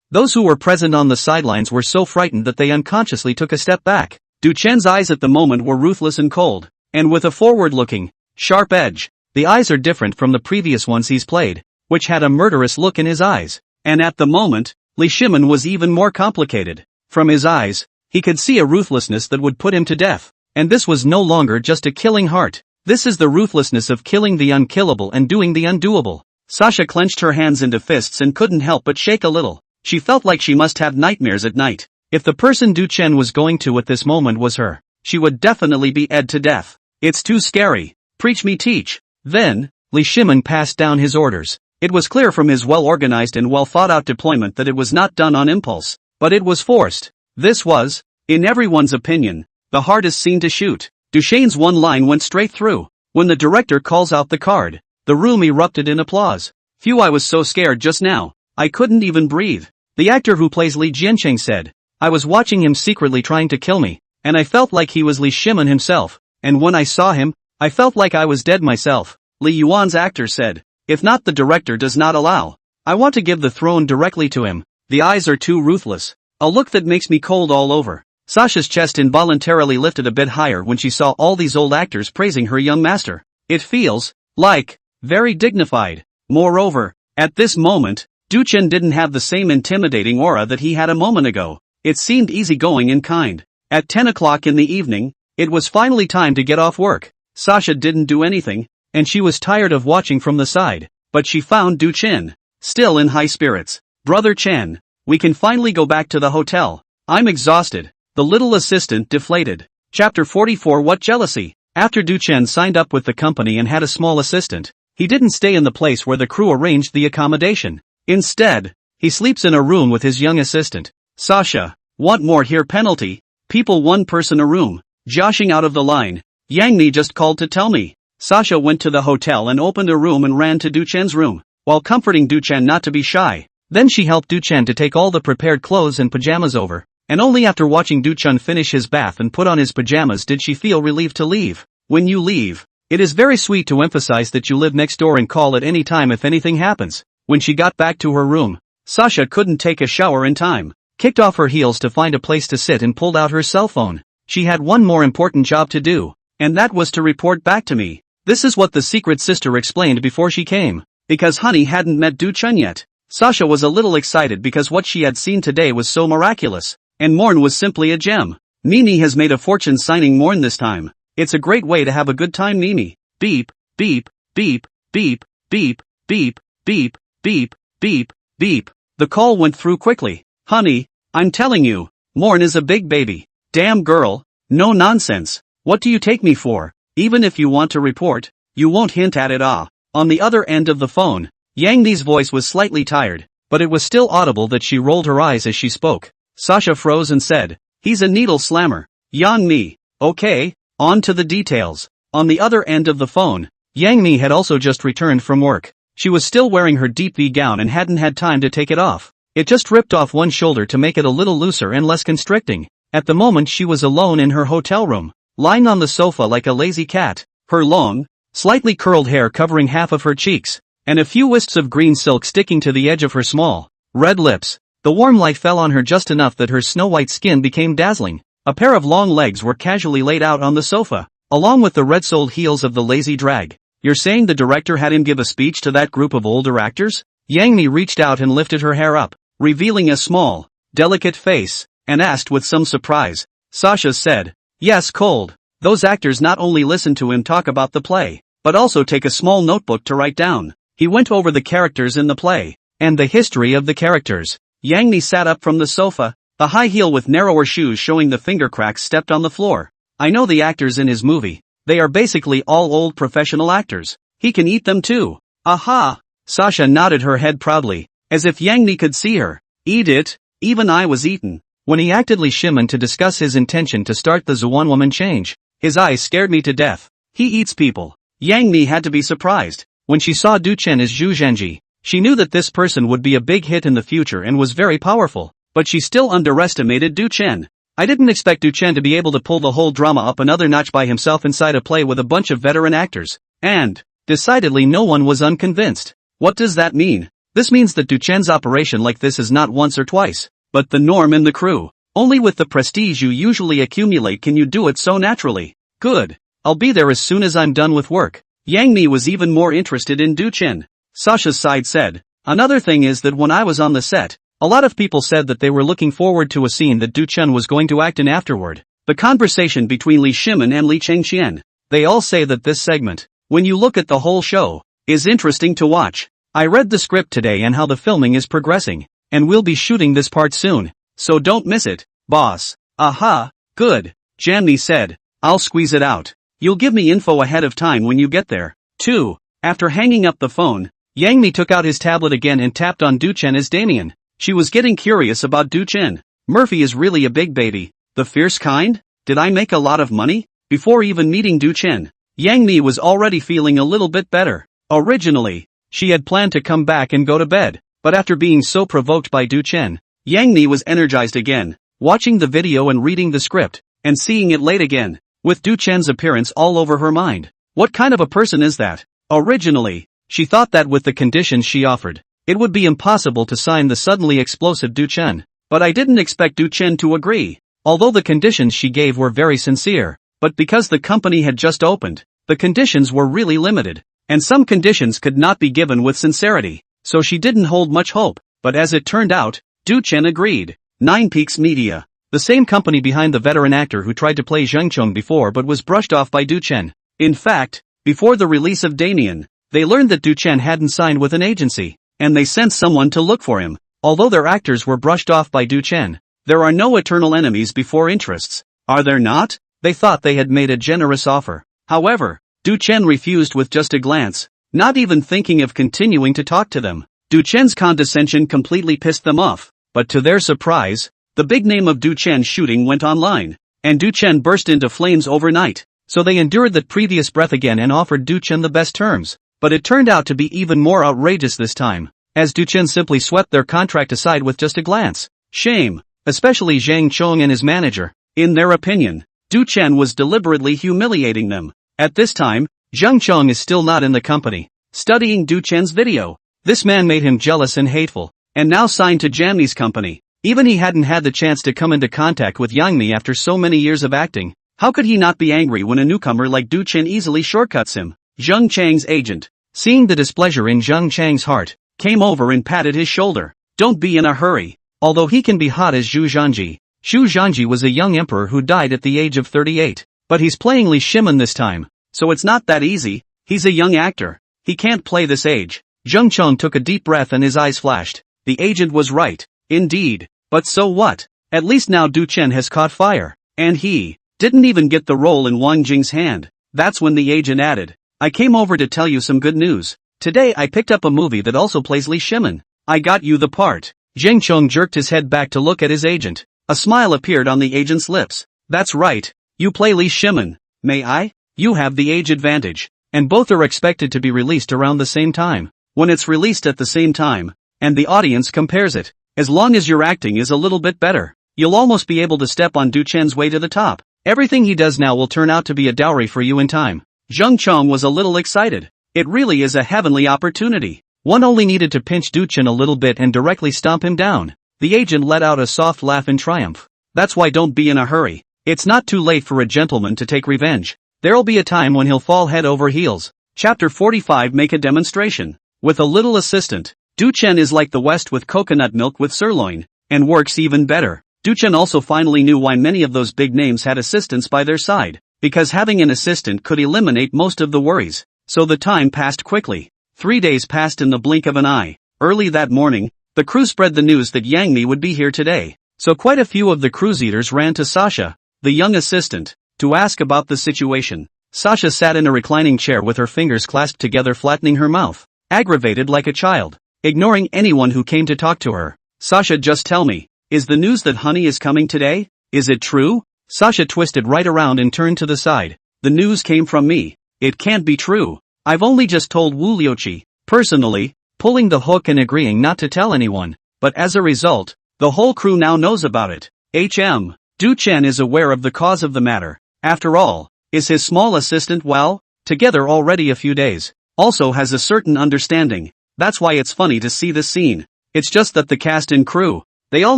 Those who were present on the sidelines were so frightened that they unconsciously took a step back. Du Chen's eyes at the moment were ruthless and cold, and with a forward-looking, sharp edge. The eyes are different from the previous ones he's played, which had a murderous look in his eyes. And at the moment, Lee Shimin was even more complicated. From his eyes, he could see a ruthlessness that would put him to death. And this was no longer just a killing heart. This is the ruthlessness of killing the unkillable and doing the undoable. Sasha clenched her hands into fists and couldn't help but shake a little. She felt like she must have nightmares at night. If the person Du Chen was going to at this moment was her, she would definitely be ed to death. It's too scary. Preach me teach. Then, Lee Shimin passed down his orders. It was clear from his well-organized and well-thought-out deployment that it was not done on impulse, but it was forced. This was, in everyone's opinion, the hardest scene to shoot. Dushane's one line went straight through. When the director calls out the card, the room erupted in applause. Phew, I was so scared just now, I couldn't even breathe. The actor who plays Li Jiancheng said, "I was watching him secretly trying to kill me, and I felt like he was Lee Shimin himself, and when I saw him, I felt like I was dead myself." Li Yuan's actor said, "If not, the director does not allow. I want to give the throne directly to him. The eyes are too ruthless. A look that makes me cold all over." Sasha's chest involuntarily lifted a bit higher when she saw all these old actors praising her young master. It feels like very dignified. Moreover, at this moment, Du Chen didn't have the same intimidating aura that he had a moment ago. It seemed easygoing and kind. At 10 o'clock in the evening, it was finally time to get off work. Sasha didn't do anything, and she was tired of watching from the side, but she found Du Chen, still in high spirits. "Brother Chen, we can finally go back to the hotel. I'm exhausted." The little assistant deflated. Chapter 44 What Jealousy? After Du Chen signed up with the company and had a small assistant, he didn't stay in the place where the crew arranged the accommodation. Instead, he sleeps in a room with his young assistant. Sasha, want more here penalty? People one person a room. Joshing out of the line. Yang Ni just called to tell me. Sasha went to the hotel and opened a room and ran to Du Chen's room, while comforting Du Chen not to be shy. Then she helped Du Chen to take all the prepared clothes and pajamas over. And only after watching Du Chen finish his bath and put on his pajamas did she feel relieved to leave. When you leave, it is very sweet to emphasize that you live next door and call at any time if anything happens. When she got back to her room, Sasha couldn't take a shower in time, kicked off her heels to find a place to sit and pulled out her cell phone. She had one more important job to do, and that was to report back to me. This is what the secret sister explained before she came. Because Honey hadn't met Du Chen yet, Sasha was a little excited because what she had seen today was so miraculous. And Morn was simply a gem. Mimi has made a fortune signing Morn this time. It's a great way to have a good time, Mimi. Beep, beep, beep, beep, beep, beep, beep, beep, beep, beep. The call went through quickly. "Honey, I'm telling you, Morn is a big baby." "Damn girl, no nonsense. What do you take me for? Even if you want to report, you won't hint at it." On the other end of the phone, Yang Ni's voice was slightly tired, but it was still audible that she rolled her eyes as she spoke. Sasha froze and said, "He's a needle slammer." Yang Mi. Okay, on to the details. On the other end of the phone, Yang Mi had also just returned from work. She was still wearing her deep V gown and hadn't had time to take it off. It just ripped off one shoulder to make it a little looser and less constricting. At the moment she was alone in her hotel room, lying on the sofa like a lazy cat, her long, slightly curled hair covering half of her cheeks, and a few wisps of green silk sticking to the edge of her small, red lips. The warm light fell on her just enough that her snow-white skin became dazzling. A pair of long legs were casually laid out on the sofa, along with the red-soled heels of the lazy drag. You're saying the director had him give a speech to that group of older actors? Yang Mi reached out and lifted her hair up, revealing a small, delicate face, and asked with some surprise. Sasha said, "Yes, cold. Those actors not only listen to him talk about the play, but also take a small notebook to write down. He went over the characters in the play, and the history of the characters." Yang Mi sat up from the sofa, the high heel with narrower shoes showing the finger cracks stepped on the floor. "I know the actors in his movie. They are basically all old professional actors. He can eat them too." "Aha!" Sasha nodded her head proudly, as if Yang Mi could see her. "Eat it? Even I was eaten." When he acted Li Shimen to discuss his intention to start the Zuan woman change, his eyes scared me to death. He eats people. Yang Mi had to be surprised. When she saw Du Chen as Zhu Zhenji, she knew that this person would be a big hit in the future and was very powerful, but she still underestimated Du Chen. I didn't expect Du Chen to be able to pull the whole drama up another notch by himself inside a play with a bunch of veteran actors. And, decidedly no one was unconvinced. What does that mean? This means that Du Chen's operation like this is not once or twice, but the norm in the crew. Only with the prestige you usually accumulate can you do it so naturally. Good. I'll be there as soon as I'm done with work. Yang Mi was even more interested in Du Chen. Sasha's side said, "Another thing is that when I was on the set, a lot of people said that they were looking forward to a scene that Du Chen was going to act in afterward. The conversation between Li Shimen and Li Chengqian. They all say that this segment, when you look at the whole show, is interesting to watch. I read the script today and how the filming is progressing, and we'll be shooting this part soon, so don't miss it, boss." "Aha, good," Janmi said. "I'll squeeze it out. You'll give me info ahead of time when you get there, too." After hanging up the phone, Yang Mi took out his tablet again and tapped on Du Chen as Damien. She was getting curious about Du Chen. Murphy is really a big baby. The fierce kind? Did I make a lot of money? Before even meeting Du Chen, Yang Mi was already feeling a little bit better. Originally, she had planned to come back and go to bed, but after being so provoked by Du Chen, Yang Mi was energized again, watching the video and reading the script, and seeing it late again, with Du Chen's appearance all over her mind. What kind of a person is that? Originally, she thought that with the conditions she offered, it would be impossible to sign the suddenly explosive Du Chen, but I didn't expect Du Chen to agree. Although the conditions she gave were very sincere, but because the company had just opened, the conditions were really limited, and some conditions could not be given with sincerity, so she didn't hold much hope, but as it turned out, Du Chen agreed. Nine Peaks Media, the same company behind the veteran actor who tried to play Zheng Chong before but was brushed off by Du Chen. In fact, before the release of Damien, they learned that Du Chen hadn't signed with an agency, and they sent someone to look for him. Although their actors were brushed off by Du Chen, there are no eternal enemies before interests, are there not? They thought they had made a generous offer. However, Du Chen refused with just a glance, not even thinking of continuing to talk to them. Du Chen's condescension completely pissed them off, but to their surprise, the big name of Du Chen shooting went online, and Du Chen burst into flames overnight, so they endured that previous breath again and offered Du Chen the best terms, but it turned out to be even more outrageous this time, as Du Chen simply swept their contract aside with just a glance. Shame, especially Zhang Chong and his manager. In their opinion, Du Chen was deliberately humiliating them. At this time, Zhang Chong is still not in the company, studying Du Chen's video. This man made him jealous and hateful, and now signed to Janmi's company. Even he hadn't had the chance to come into contact with Yang Mi after so many years of acting. How could he not be angry when a newcomer like Du Chen easily shortcuts him? Zheng Chang's agent, seeing the displeasure in Zheng Chang's heart, came over and patted his shoulder. "Don't be in a hurry. Although he can be hot as Zhu Zhanji. Zhu Zhanji was a young emperor who died at the age of 38. But he's playing Li Shimen this time, so it's not that easy. He's a young actor. He can't play this age." Zheng Chong took a deep breath and his eyes flashed. The agent was right. Indeed. But so what? At least now Du Chen has caught fire. And he didn't even get the role in Wang Jing's hand. That's when the agent added, "I came over to tell you some good news. Today I picked up a movie that also plays Li Shimen. I got you the part." Zheng Chong jerked his head back to look at his agent. A smile appeared on the agent's lips. "That's right. You play Li Shimen. May I? You have the age advantage. And both are expected to be released around the same time. When it's released at the same time, and the audience compares it, As long as your acting is a little bit better, you'll almost be able to step on Du Chen's way to the top. Everything he does now will turn out to be a dowry for you in time. Zheng Chong was a little excited. It really is a heavenly opportunity. One only needed to pinch Du Chen a little bit and directly stomp him down. The agent let out a soft laugh in triumph. That's why don't be in a hurry. It's not too late for a gentleman to take revenge. There'll be a time when he'll fall head over heels. Chapter 45 Make a demonstration. With a little assistant, Du Chen is like the West with coconut milk with sirloin, and works even better. Du Chen also finally knew why many of those big names had assistants by their side, because having an assistant could eliminate most of the worries. So the time passed quickly. 3 days passed in the blink of an eye. Early that morning, the crew spread the news that Yang Mi would be here today. So quite a few of the cruise eaters ran to Sasha, the young assistant, to ask about the situation. Sasha sat in a reclining chair with her fingers clasped together, flattening her mouth, aggravated like a child, ignoring anyone who came to talk to her. Sasha, just tell me, is the news that Honey is coming today? Is it true? Sasha twisted right around and turned to the side. The news came from me. It can't be true. I've only just told Wu Liuqi, personally, pulling the hook and agreeing not to tell anyone, but as a result, the whole crew now knows about it. Du Chen is aware of the cause of the matter. After all, is his small assistant well? Together already a few days. Also has a certain understanding. That's why it's funny to see this scene. It's just that the cast and crew, they all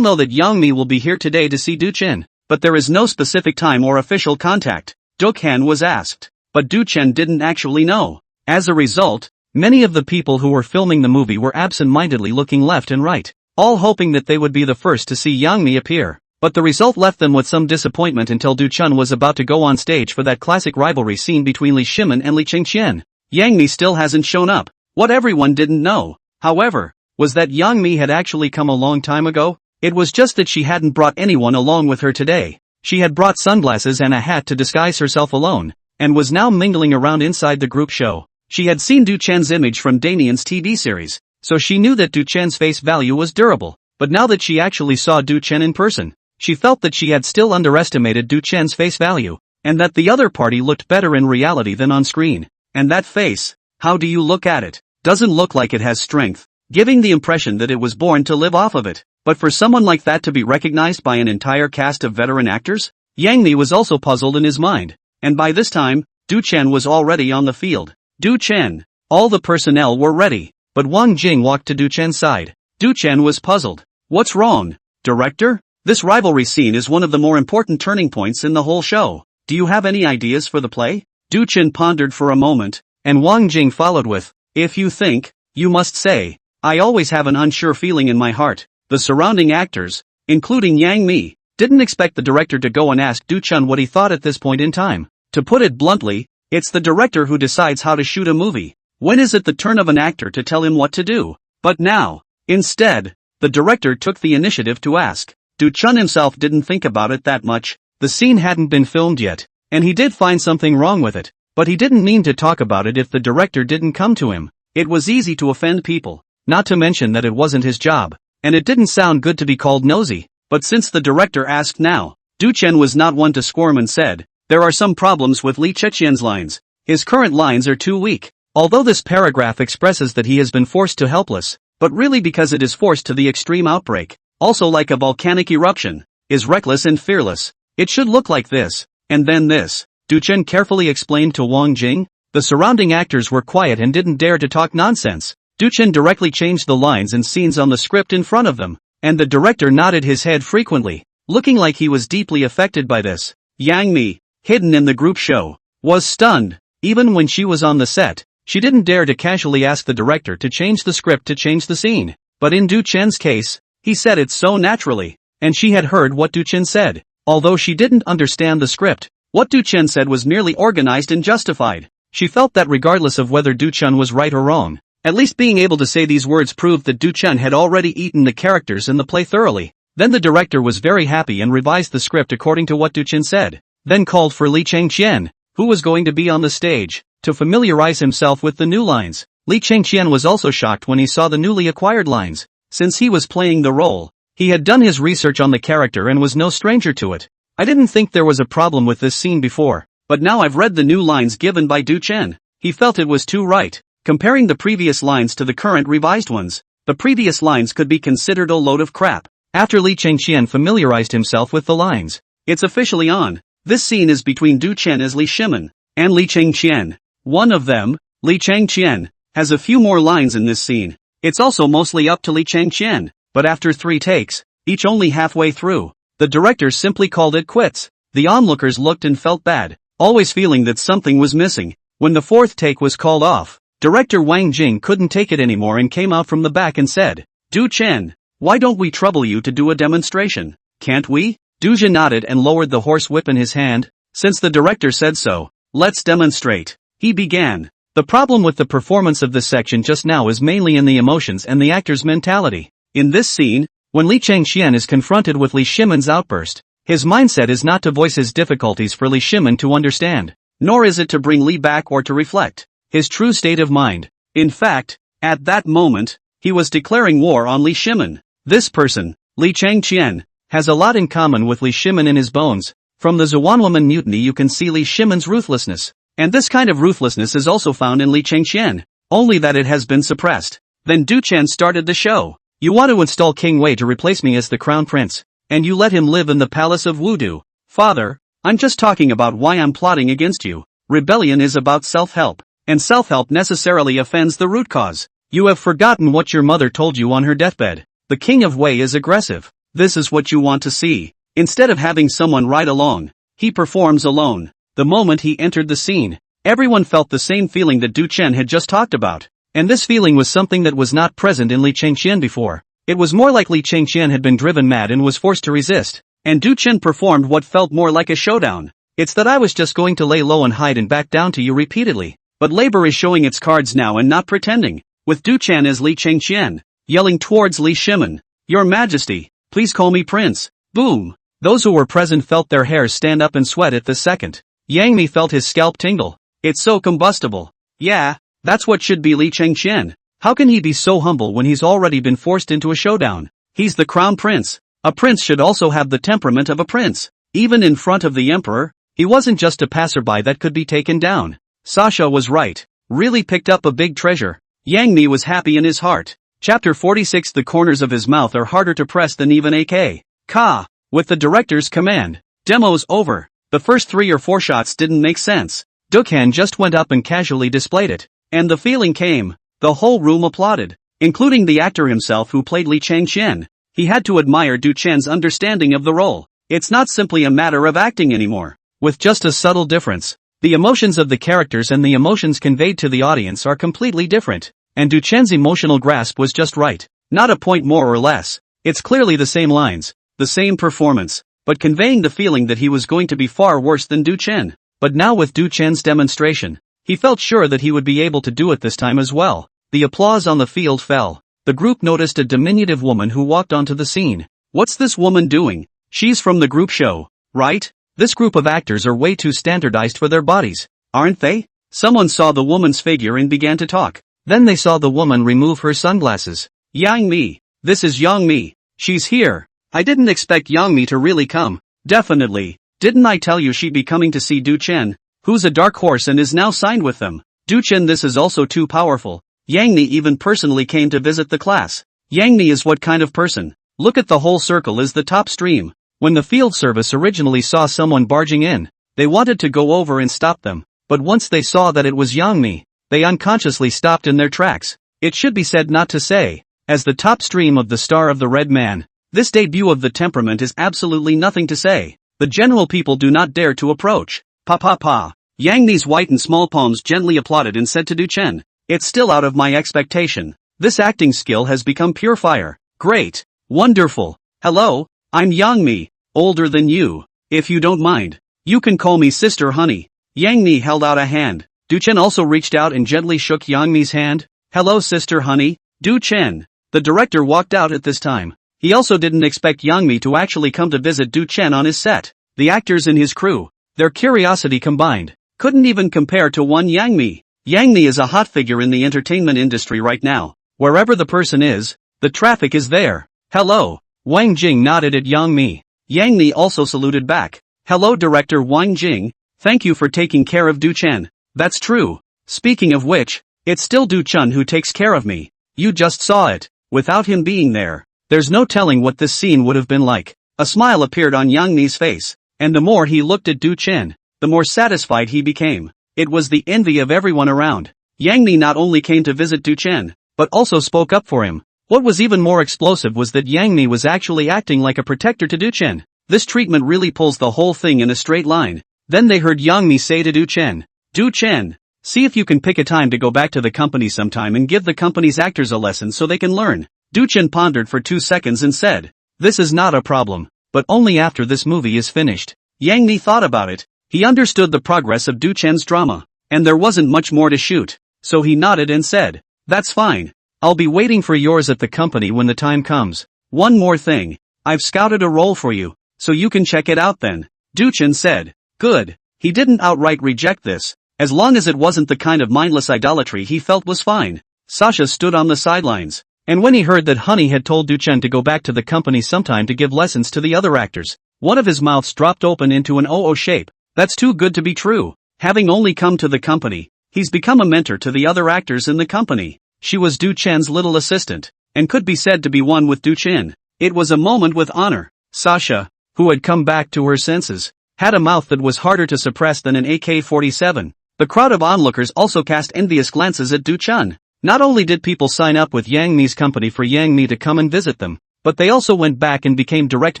know that Yang Mi will be here today to see Du Chen, but there is no specific time or official contact. Duk Han was asked, but Du Chen didn't actually know. As a result, many of the people who were filming the movie were absent-mindedly looking left and right, all hoping that they would be the first to see Yang Mi appear. But the result left them with some disappointment until Du Chen was about to go on stage for that classic rivalry scene between Li Shimin and Li Chengqian. Yang Mi still hasn't shown up. What everyone didn't know, however, was that Yang Mi had actually come a long time ago. It was just that she hadn't brought anyone along with her today. She had brought sunglasses and a hat to disguise herself alone, and was now mingling around inside the group show. She had seen Du Chen's image from Damien's TV series, so she knew that Du Chen's face value was durable, but now that she actually saw Du Chen in person, she felt that she had still underestimated Du Chen's face value, and that the other party looked better in reality than on screen. And that face, how do you look at it? Doesn't look like it has strength, giving the impression that it was born to live off of it. But for someone like that to be recognized by an entire cast of veteran actors? Yang Mi was also puzzled in his mind, and by this time, Du Chen was already on the field. Du Chen. All the personnel were ready, but Wang Jing walked to Du Chen's side. Du Chen was puzzled. What's wrong, director? This rivalry scene is one of the more important turning points in the whole show. Do you have any ideas for the play? Du Chen pondered for a moment, and Wang Jing followed with, if you think, you must say. I always have an unsure feeling in my heart. The surrounding actors, including Yang Mi, didn't expect the director to go and ask Du Chen what he thought at this point in time. To put it bluntly, it's the director who decides how to shoot a movie. When is it the turn of an actor to tell him what to do? But now, instead, the director took the initiative to ask. Du Chen himself didn't think about it that much. The scene hadn't been filmed yet, and he did find something wrong with it, but he didn't mean to talk about it if the director didn't come to him. It was easy to offend people, not to mention that it wasn't his job, and it didn't sound good to be called nosy. But since the director asked now, Du Chen was not one to squirm and said, there are some problems with Li Cheqian's lines. His current lines are too weak. Although this paragraph expresses that he has been forced to helpless, but really because it is forced to the extreme outbreak, also like a volcanic eruption, is reckless and fearless. It should look like this, and then this. Du Chen carefully explained to Wang Jing. The surrounding actors were quiet and didn't dare to talk nonsense. Du Chen directly changed the lines and scenes on the script in front of them, and the director nodded his head frequently, looking like he was deeply affected by this. Yang Mi, hidden in the group show, was stunned. Even when she was on the set, she didn't dare to casually ask the director to change the script to change the scene. But in Du Chen's case, he said it so naturally, and she had heard what Du Chen said. Although she didn't understand the script, what Du Chen said was merely organized and justified. She felt that regardless of whether Du Chen was right or wrong, at least being able to say these words proved that Du Chen had already eaten the characters in the play thoroughly. Then the director was very happy and revised the script according to what Du Chen said, then called for Li Chengqian, who was going to be on the stage, to familiarize himself with the new lines. Li Chengqian was also shocked when he saw the newly acquired lines. Since he was playing the role, he had done his research on the character and was no stranger to it. I didn't think there was a problem with this scene before, but now I've read the new lines given by Du Chen. He felt it was too right. Comparing the previous lines to the current revised ones, The previous lines could be considered a load of crap. After Li Changqian familiarized himself with the lines, it's officially on. This scene is between Du Chen as Li Shimin and Li Changqian. One of them, Li Changqian, has a few more lines in this scene. It's also mostly up to Li Changqian, but after 3 takes, each only halfway through, the director simply called it quits. The onlookers looked and felt bad, always feeling that something was missing. When the 4th take was called off, director Wang Jing couldn't take it anymore and came out from the back and said, Du Chen, why don't we trouble you to do a demonstration? Can't we? Du Chen nodded and lowered the horse whip in his hand. Since the director said so, let's demonstrate. He began. The problem with the performance of this section just now is mainly in the emotions and the actor's mentality. In this scene, when Li Changqian is confronted with Li Shimin's outburst, his mindset is not to voice his difficulties for Li Shimin to understand, nor is it to bring Li back or to reflect his true state of mind. In fact, at that moment, he was declaring war on Li Shimin. This person, Li Changqian, has a lot in common with Li Shimin in his bones. From the Zhuanwoman mutiny you can see Li Shimin's ruthlessness. And this kind of ruthlessness is also found in Li Changqian, only that it has been suppressed. Then Du Chen started the show. You want to install King Wei to replace me as the crown prince, and you let him live in the palace of Wudu. Father, I'm just talking about why I'm plotting against you. Rebellion is about self-help, and self-help necessarily offends the root cause. You have forgotten what your mother told you on her deathbed. The king of Wei is aggressive. This is what you want to see. Instead of having someone ride along, he performs alone. The moment he entered the scene, everyone felt the same feeling that Du Chen had just talked about. And this feeling was something that was not present in Li Changqian before. It was more like Li Changqian had been driven mad and was forced to resist. And Du Chen performed what felt more like a showdown. It's that I was just going to lay low and hide and back down to you repeatedly. But labor is showing its cards now and not pretending. With Du Chen as Li Changqian, yelling towards Li Shimin, Your Majesty, please call me Prince. Boom. Those who were present felt their hairs stand up and sweat at this second. Yang Mi felt his scalp tingle. It's so combustible. Yeah, that's what should be Li Changqian. How can he be so humble when he's already been forced into a showdown? He's the crown prince. A prince should also have the temperament of a prince. Even in front of the emperor, he wasn't just a passerby that could be taken down. Sasha was right. Really picked up a big treasure. Yang Mi was happy in his heart. Chapter 46. The corners of his mouth are harder to press than even AK. Ka. With the director's command. Demo's over. The first 3 or 4 shots didn't make sense. Dukhan just went up and casually displayed it. And the feeling came. The whole room applauded. Including the actor himself who played Li Changqian. He had to admire Du Chen's understanding of the role. It's not simply a matter of acting anymore. With just a subtle difference. The emotions of the characters and the emotions conveyed to the audience are completely different. And Du Chen's emotional grasp was just right. Not a point more or less. It's clearly the same lines, the same performance, but conveying the feeling that he was going to be far worse than Du Chen. But now with Du Chen's demonstration, he felt sure that he would be able to do it this time as well. The applause on the field fell. The group noticed a diminutive woman who walked onto the scene. What's this woman doing? She's from the group show, right? This group of actors are way too standardized for their bodies, aren't they? Someone saw the woman's figure and began to talk. Then they saw the woman remove her sunglasses. Yang Mi. This is Yang Mi. She's here. I didn't expect Yang Mi to really come. Definitely. Didn't I tell you she'd be coming to see Du Chen, who's a dark horse and is now signed with them? Du Chen, this is also too powerful. Yang Mi even personally came to visit the class. Yang Mi is what kind of person? Look at the whole circle is the top stream. When the field service originally saw someone barging in, they wanted to go over and stop them. But once they saw that it was Yang Mi, they unconsciously stopped in their tracks. It should be said not to say. As the top stream of the Star of the Red Man, this debut of the temperament is absolutely nothing to say. The general people do not dare to approach. Pa pa pa. Yang Mi's white and small palms gently applauded and said to Du Chen, It's still out of my expectation. This acting skill has become pure fire. Great. Wonderful. Hello, I'm Yang Mi, older than you. If you don't mind, you can call me Sister Honey. Yang Mi held out a hand. Du Chen also reached out and gently shook Yang Mi's hand. Hello Sister Honey. Du Chen. The director walked out at this time. He also didn't expect Yang Mi to actually come to visit Du Chen on his set. The actors in his crew, their curiosity combined, couldn't even compare to one Yang Mi. Yang Mi is a hot figure in the entertainment industry right now. Wherever the person is, the traffic is there. Hello. Wang Jing nodded at Yang Mi. Yang Mi also saluted back. Hello Director Wang Jing. Thank you for taking care of Du Chen. That's true. Speaking of which, it's still Du Chen who takes care of me. You just saw it. without him being there, there's no telling what this scene would have been like. A smile appeared on Yang Mi's face, and the more he looked at Du Chen, the more satisfied he became. It was the envy of everyone around. Yang Mi not only came to visit Du Chen, but also spoke up for him. What was even more explosive was that Yang Mi was actually acting like a protector to Du Chen. This treatment really pulls the whole thing in a straight line. Then they heard Yang Mi say to Du Chen, "Du Chen, see if you can pick a time to go back to the company sometime and give the company's actors a lesson so they can learn." Du Chen pondered for 2 seconds and said, "This is not a problem, but only after this movie is finished." Yang Mi thought about it. He understood the progress of Du Chen's drama, and there wasn't much more to shoot, so he nodded and said, "That's fine. I'll be waiting for yours at the company when the time comes. One more thing, I've scouted a role for you, so you can check it out then." Du Chen said, "Good." He didn't outright reject this, as long as it wasn't the kind of mindless idolatry he felt was fine. Sasha stood on the sidelines, and when he heard that Honey had told Du Chen to go back to the company sometime to give lessons to the other actors, one of his mouths dropped open into an OO shape. That's too good to be true. Having only come to the company, he's become a mentor to the other actors in the company. She was Du Chen's little assistant, and could be said to be one with Du Chen. It was a moment with honor. Sasha, who had come back to her senses, had a mouth that was harder to suppress than an AK-47. The crowd of onlookers also cast envious glances at Du Chen. Not only did people sign up with Yang Mi's company for Yang Mi to come and visit them, but they also went back and became direct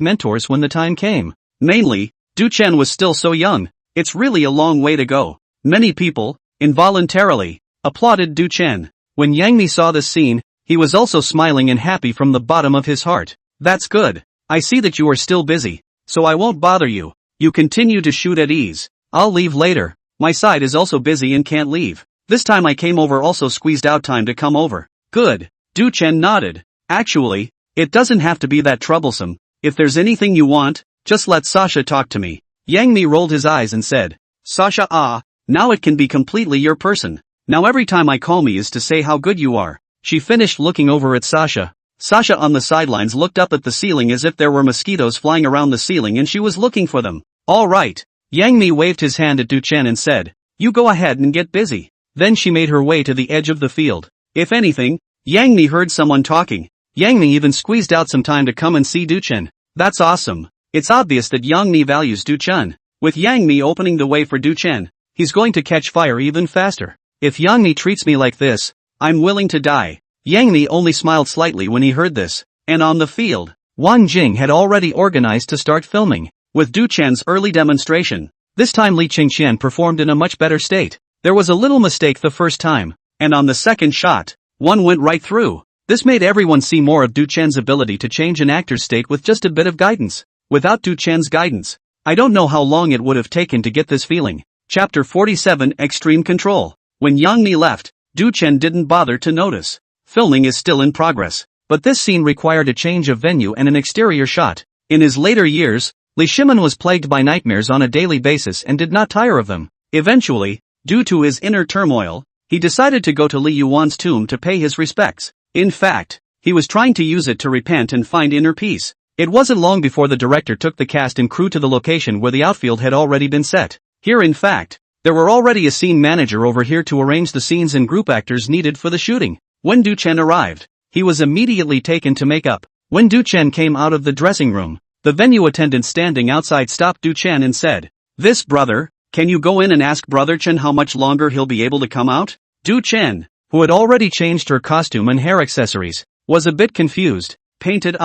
mentors when the time came. Mainly, Du Chen was still so young. It's really a long way to go. Many people, involuntarily, applauded Du Chen. When Yang Mi saw this scene, he was also smiling and happy from the bottom of his heart. "That's good. I see that you are still busy, so I won't bother you. You continue to shoot at ease. I'll leave later. My side is also busy and can't leave. This time I came over also squeezed out time to come over." "Good." Du Chen nodded. "Actually, it doesn't have to be that troublesome. If there's anything you want, just let Sasha talk to me." Yang Mi rolled his eyes and said, "Sasha, now it can be completely your person. Now every time I call me is to say how good you are." She finished looking over at Sasha. Sasha on the sidelines looked up at the ceiling as if there were mosquitoes flying around the ceiling and she was looking for them. "All right." Yang Mi waved his hand at Du Chen and said, "You go ahead and get busy." Then she made her way to the edge of the field. If anything, Yang Mi heard someone talking. Yang Mi even squeezed out some time to come and see Du Chen. That's awesome. It's obvious that Yang Mi values Du Chen. With Yang Mi opening the way for Du Chen, he's going to catch fire even faster. If Yang Mi treats me like this, I'm willing to die. Yang Mi only smiled slightly when he heard this. And on the field, Wan Jing had already organized to start filming. With Du Chen's early demonstration, this time Li Qingqian performed in a much better state. There was a little mistake the first time, and on the second shot, one went right through. This made everyone see more of Du Chen's ability to change an actor's state with just a bit of guidance. Without Du Chen's guidance, I don't know how long it would have taken to get this feeling. Chapter 47 Extreme Control. When Yang Mi left, Du Chen didn't bother to notice. Filming is still in progress, but this scene required a change of venue and an exterior shot. In his later years, Li Shimin was plagued by nightmares on a daily basis and did not tire of them. Eventually, due to his inner turmoil, he decided to go to Li Yuan's tomb to pay his respects. In fact, he was trying to use it to repent and find inner peace. It wasn't long before the director took the cast and crew to the location where the outfield had already been set. Here in fact, there were already a scene manager over here to arrange the scenes and group actors needed for the shooting. When Du Chen arrived, he was immediately taken to makeup. When Du Chen came out of the dressing room, the venue attendant standing outside stopped Du Chen and said, "This brother, can you go in and ask Brother Chen how much longer he'll be able to come out?" Du Chen, who had already changed her costume and hair accessories, was a bit confused. Painted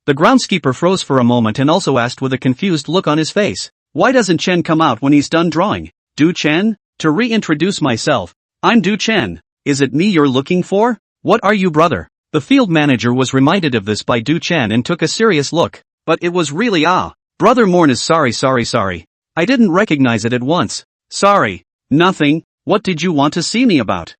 The groundskeeper froze for a moment and also asked with a confused look on his face, "Why doesn't Chen come out when he's done drawing?" "Du Chen? To reintroduce myself, I'm Du Chen. Is it me you're looking for? What are you, brother?" The field manager was reminded of this by Du Chen and took a serious look. But it was really Brother Morn is sorry. I didn't recognize it at once. "Sorry. Nothing. What did you want to see me about?"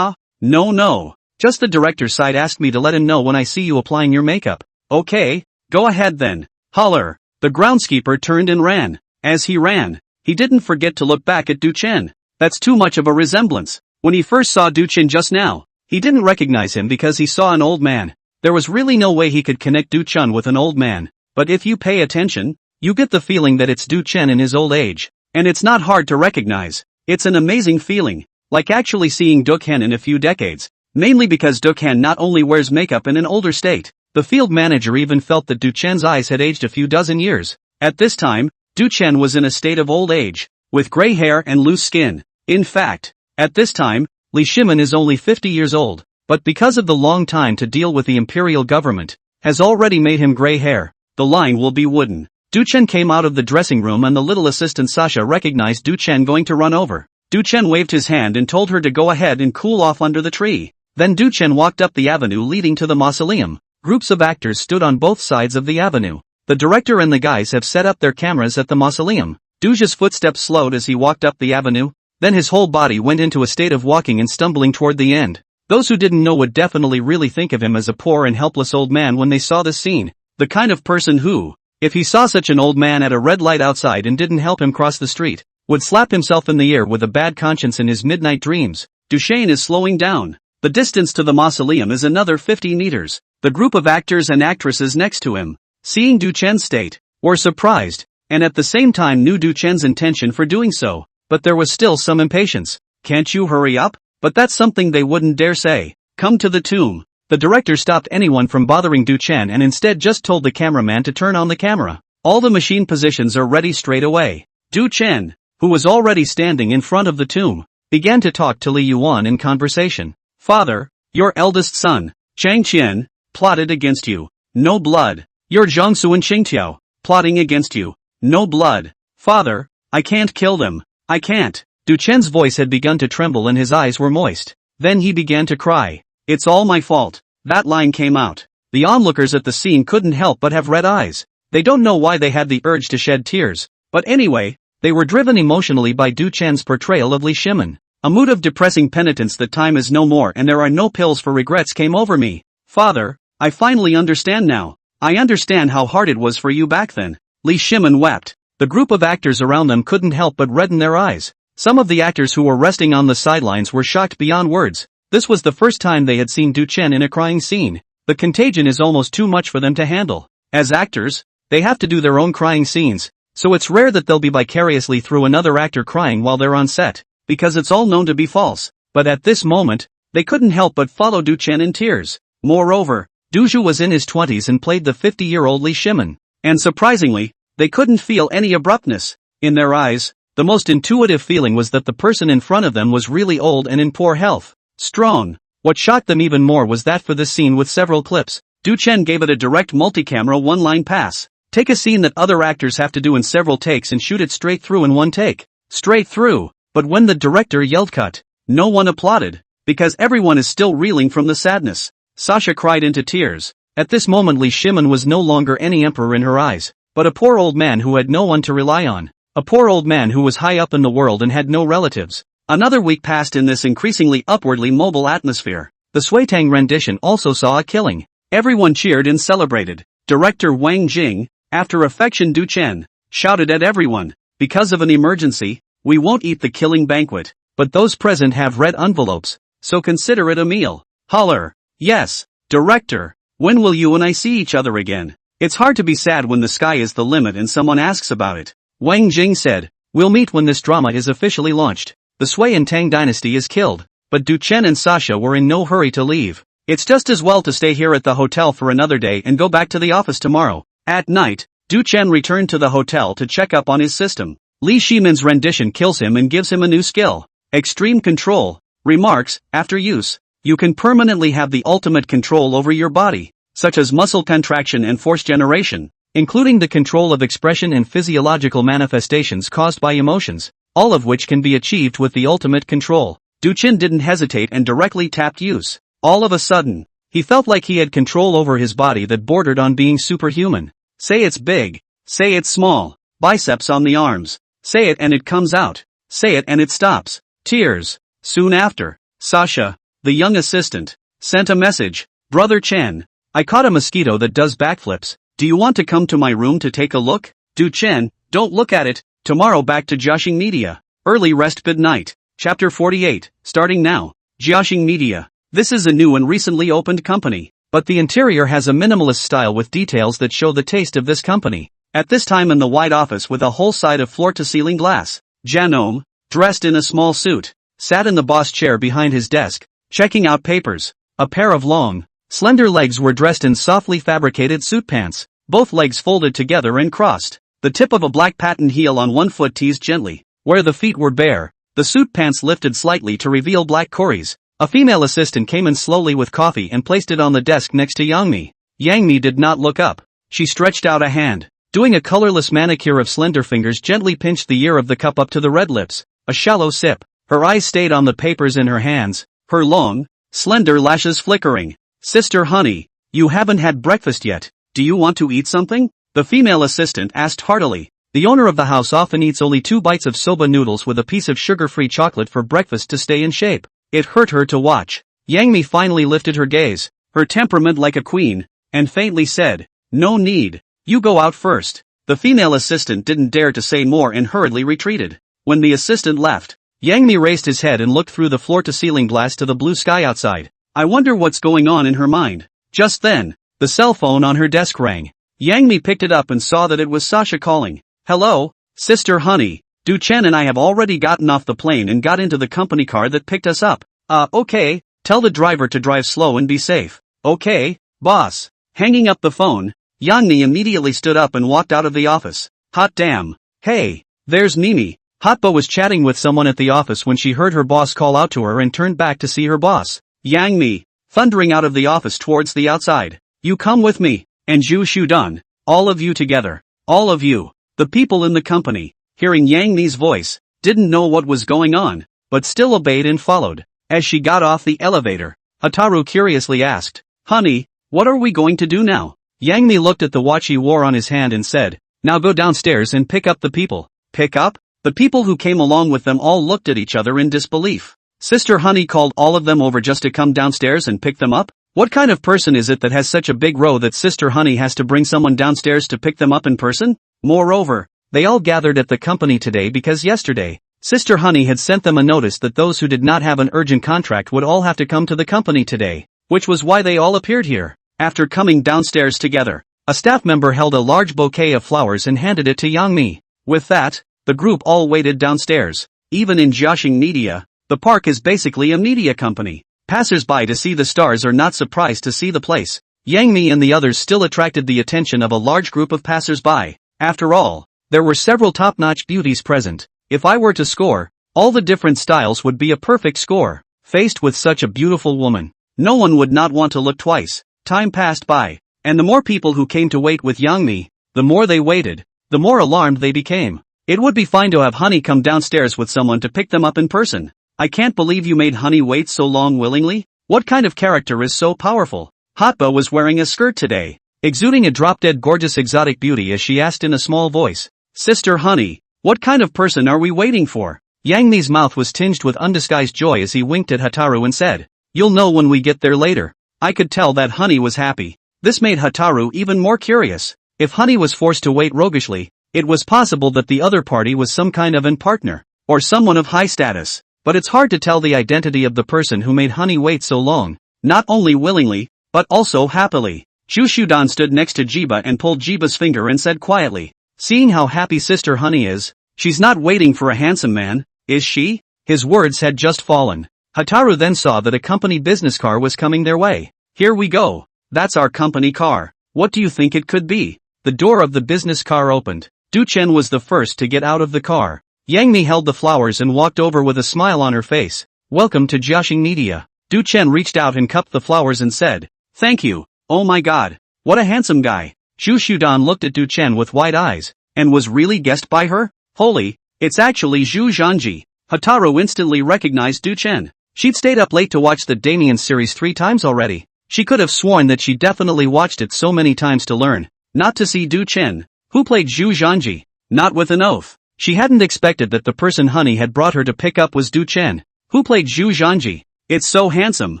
No. Just the director's side asked me to let him know when I see you applying your makeup." "Okay, go ahead then. Holler." The groundskeeper turned and ran. As he ran, he didn't forget to look back at Du Chen. That's too much of a resemblance. When he first saw Du Chen just now, he didn't recognize him because he saw an old man. There was really no way he could connect Du Chen with an old man. But if you pay attention, you get the feeling that it's Du Chen in his old age. And it's not hard to recognize. It's an amazing feeling, like actually seeing Du Chen in a few decades. mainly because Du-chan not only wears makeup in an older state. The field manager even felt that Du-chan's eyes had aged a few dozen years. At this time, Du-chan was in a state of old age, with gray hair and loose skin. In fact, at this time, Li Shimin is only 50 years old, but because of the long time to deal with the imperial government, has already made him gray hair. The line will be wooden. Du-chan came out of the dressing room and the little assistant Sasha recognized Du-chan going to run over. Du-chan waved his hand and told her to go ahead and cool off under the tree. Then Du-chan walked up the avenue leading to the mausoleum. Groups of actors stood on both sides of the avenue. The director and the guys have set up their cameras at the mausoleum. Du-chan's footsteps slowed as he walked up the avenue, then his whole body went into a state of walking and stumbling toward the end. Those who didn't know would definitely really think of him as a poor and helpless old man when they saw this scene. The kind of person who, if he saw such an old man at a red light outside and didn't help him cross the street, would slap himself in the ear with a bad conscience in his midnight dreams. Du-chan is slowing down. The distance to the mausoleum is another 50 meters. The group of actors and actresses next to him, seeing Du-chan's state, were surprised, and at the same time knew Du-chan's intention for doing so, but there was still some impatience. Can't you hurry up? But that's something they wouldn't dare say. Come to the tomb. The director stopped anyone from bothering Du-chan and instead just told the cameraman to turn on the camera. All the machine positions are ready straight away. Du-chan, who was already standing in front of the tomb, began to talk to Li Yuan in conversation. Father, your eldest son, Chang Qian, plotted against you. No blood. Your Jiangsu and Qingtiao, plotting against you. No blood. Father, I can't kill them. I can't. Du-chan's voice had begun to tremble and his eyes were moist. Then he began to cry. It's all my fault. That line came out. The onlookers at the scene couldn't help but have red eyes. They don't know why they had the urge to shed tears, but anyway, they were driven emotionally by Du-chan's portrayal of Li Shimin. A mood of depressing penitence that time is no more and there are no pills for regrets came over me. Father, I finally understand now. I understand how hard it was for you back then. Li Shimin wept. The group of actors around them couldn't help but redden their eyes. Some of the actors who were resting on the sidelines were shocked beyond words. This was the first time they had seen Du-chan in a crying scene. The contagion is almost too much for them to handle. As actors, they have to do their own crying scenes, so it's rare that they'll be vicariously through another actor crying while they're on set, because it's all known to be false. But at this moment, they couldn't help but follow Du-chan in tears. Moreover, Du-ju was in his 20s and played the 50-year-old Li Shimin. And surprisingly, they couldn't feel any abruptness in their eyes. The most intuitive feeling was that the person in front of them was really old and in poor health. Strong. What shocked them even more was that for this scene with several clips, Du-chan gave it a direct multi-camera one-line pass. Take a scene that other actors have to do in several takes and shoot it straight through in one take. Straight through. But when the director yelled cut, no one applauded, because everyone is still reeling from the sadness. Sasha cried into tears. At this moment Li Shimin was no longer any emperor in her eyes, but a poor old man who had no one to rely on. A poor old man who was high up in the world and had no relatives. Another week passed in this increasingly upwardly mobile atmosphere. The Suitang rendition also saw a killing. Everyone cheered and celebrated. Director Wang Jing, after affection Du-chan, shouted at everyone, because of an emergency, we won't eat the killing banquet, but those present have red envelopes, so consider it a meal. Holler. Yes, director, when will you and I see each other again? It's hard to be sad when the sky is the limit and someone asks about it. Wang Jing said, we'll meet when this drama is officially launched. The Sui and Tang dynasty is killed, but Du-chan and Sasha were in no hurry to leave. It's just as well to stay here at the hotel for another day and go back to the office tomorrow. At night, Du-chan returned to the hotel to check up on his system. Li Shimin's rendition kills him and gives him a new skill. Extreme control. Remarks, after use, you can permanently have the ultimate control over your body, such as muscle contraction and force generation, including the control of expression and physiological manifestations caused by emotions, all of which can be achieved with the ultimate control. Du-chan didn't hesitate and directly tapped use. All of a sudden, he felt like he had control over his body that bordered on being superhuman. Say it's big. Say it's small. Biceps on the arms. Say it and it comes out. Say it and it stops. Tears. Soon after, Sasha, the young assistant, sent a message. Brother Chen, I caught a mosquito that does backflips. Do you want to come to my room to take a look? Du-chan, don't look at it. Tomorrow back to Jiaxing Media. Early rest good night. Chapter 48, starting now. Jiaxing Media. This is a new and recently opened company, but the interior has a minimalist style with details that show the taste of this company. At this time in the wide office with a whole side of floor-to-ceiling glass, Janome, dressed in a small suit, sat in the boss chair behind his desk, checking out papers. A pair of long, slender legs were dressed in softly fabricated suit pants, both legs folded together and crossed. The tip of a black patent heel on one foot teased gently. Where the feet were bare, the suit pants lifted slightly to reveal black corries. A female assistant came in slowly with coffee and placed it on the desk next to Yang-mi. Yang-mi did not look up. She stretched out a hand. Doing a colorless manicure of slender fingers gently pinched the ear of the cup up to the red lips. A shallow sip. Her eyes stayed on the papers in her hands, her long, slender lashes flickering. Sister Honey, you haven't had breakfast yet. Do you want to eat something? The female assistant asked heartily. The owner of the house often eats only 2 bites of soba noodles with a piece of sugar-free chocolate for breakfast to stay in shape. It hurt her to watch. Yang-mi finally lifted her gaze, her temperament like a queen, and faintly said, "No need. You go out first." The female assistant didn't dare to say more and hurriedly retreated. When the assistant left, Yang-mi raised his head and looked through the floor-to-ceiling glass to the blue sky outside. I wonder what's going on in her mind. Just then, the cell phone on her desk rang. Yang-mi picked it up and saw that it was Sasha calling. "Hello, Sister Honey. Du-chen and I have already gotten off the plane and got into the company car that picked us up." Okay. Tell the driver to drive slow and be safe." "Okay, boss." Hanging up the phone, Yang-mi immediately stood up and walked out of the office. Hot damn. Hey, there's Mimi. Hotba was chatting with someone at the office when she heard her boss call out to her and turned back to see her boss. Yang-mi, thundering out of the office towards the outside. "You come with me, and Zhu Shudan, all of you together, all of you." The people in the company, hearing Yang-mi's voice, didn't know what was going on, but still obeyed and followed. As she got off the elevator, Hataru curiously asked, "Honey, what are we going to do now?" Yang-mi looked at the watch he wore on his hand and said, "Now go downstairs and pick up the people." Pick up? The people who came along with them all looked at each other in disbelief. Sister Honey called all of them over just to come downstairs and pick them up? What kind of person is it that has such a big row that Sister Honey has to bring someone downstairs to pick them up in person? Moreover, they all gathered at the company today because yesterday, Sister Honey had sent them a notice that those who did not have an urgent contract would all have to come to the company today, which was why they all appeared here. After coming downstairs together, a staff member held a large bouquet of flowers and handed it to Yang-mi. With that, the group all waited downstairs. Even in Jiaxing Media, the park is basically a media company. Passers-by to see the stars are not surprised to see the place. Yang-mi and the others still attracted the attention of a large group of passers-by. After all, there were several top-notch beauties present. If I were to score, all the different styles would be a perfect score. Faced with such a beautiful woman, no one would not want to look twice. Time passed by, and the more people who came to wait with Yang-mi, the more they waited, the more alarmed they became. It would be fine to have Honey come downstairs with someone to pick them up in person. I can't believe you made Honey wait so long willingly. What kind of character is so powerful? Hotba was wearing a skirt today, exuding a drop-dead gorgeous exotic beauty as she asked in a small voice, "Sister Honey, what kind of person are we waiting for?" Yang-mi's mouth was tinged with undisguised joy as he winked at Hataru and said, "You'll know when we get there later." I could tell that Honey was happy. This made Hataru even more curious. If Honey was forced to wait roguishly, it was possible that the other party was some kind of an partner, or someone of high status. But it's hard to tell the identity of the person who made Honey wait so long, not only willingly, but also happily. Zhu Shudan stood next to Jiba and pulled Jiba's finger and said quietly, "Seeing how happy Sister Honey is, she's not waiting for a handsome man, is she?" His words had just fallen. Hataru then saw that a company business car was coming their way. "Here we go. That's our company car. What do you think it could be?" The door of the business car opened. Du-chen was the first to get out of the car. Yang-mi held the flowers and walked over with a smile on her face. "Welcome to Jiaxing Media." Du-chen reached out and cupped the flowers and said, "Thank you. Oh my god, what a handsome guy." Zhu Shudan looked at Du-chen with wide eyes, and was really guessed by her? Holy, it's actually Zhu Zhanji. Hataru instantly recognized Du-chen. She'd stayed up late to watch the Damien series 3 times already. She could have sworn that she definitely watched it so many times to learn not to see Du-chen, who played Zhu Zhanji. Not with an oath. She hadn't expected that the person Honey had brought her to pick up was Du-chen, who played Zhu Zhanji. It's so handsome.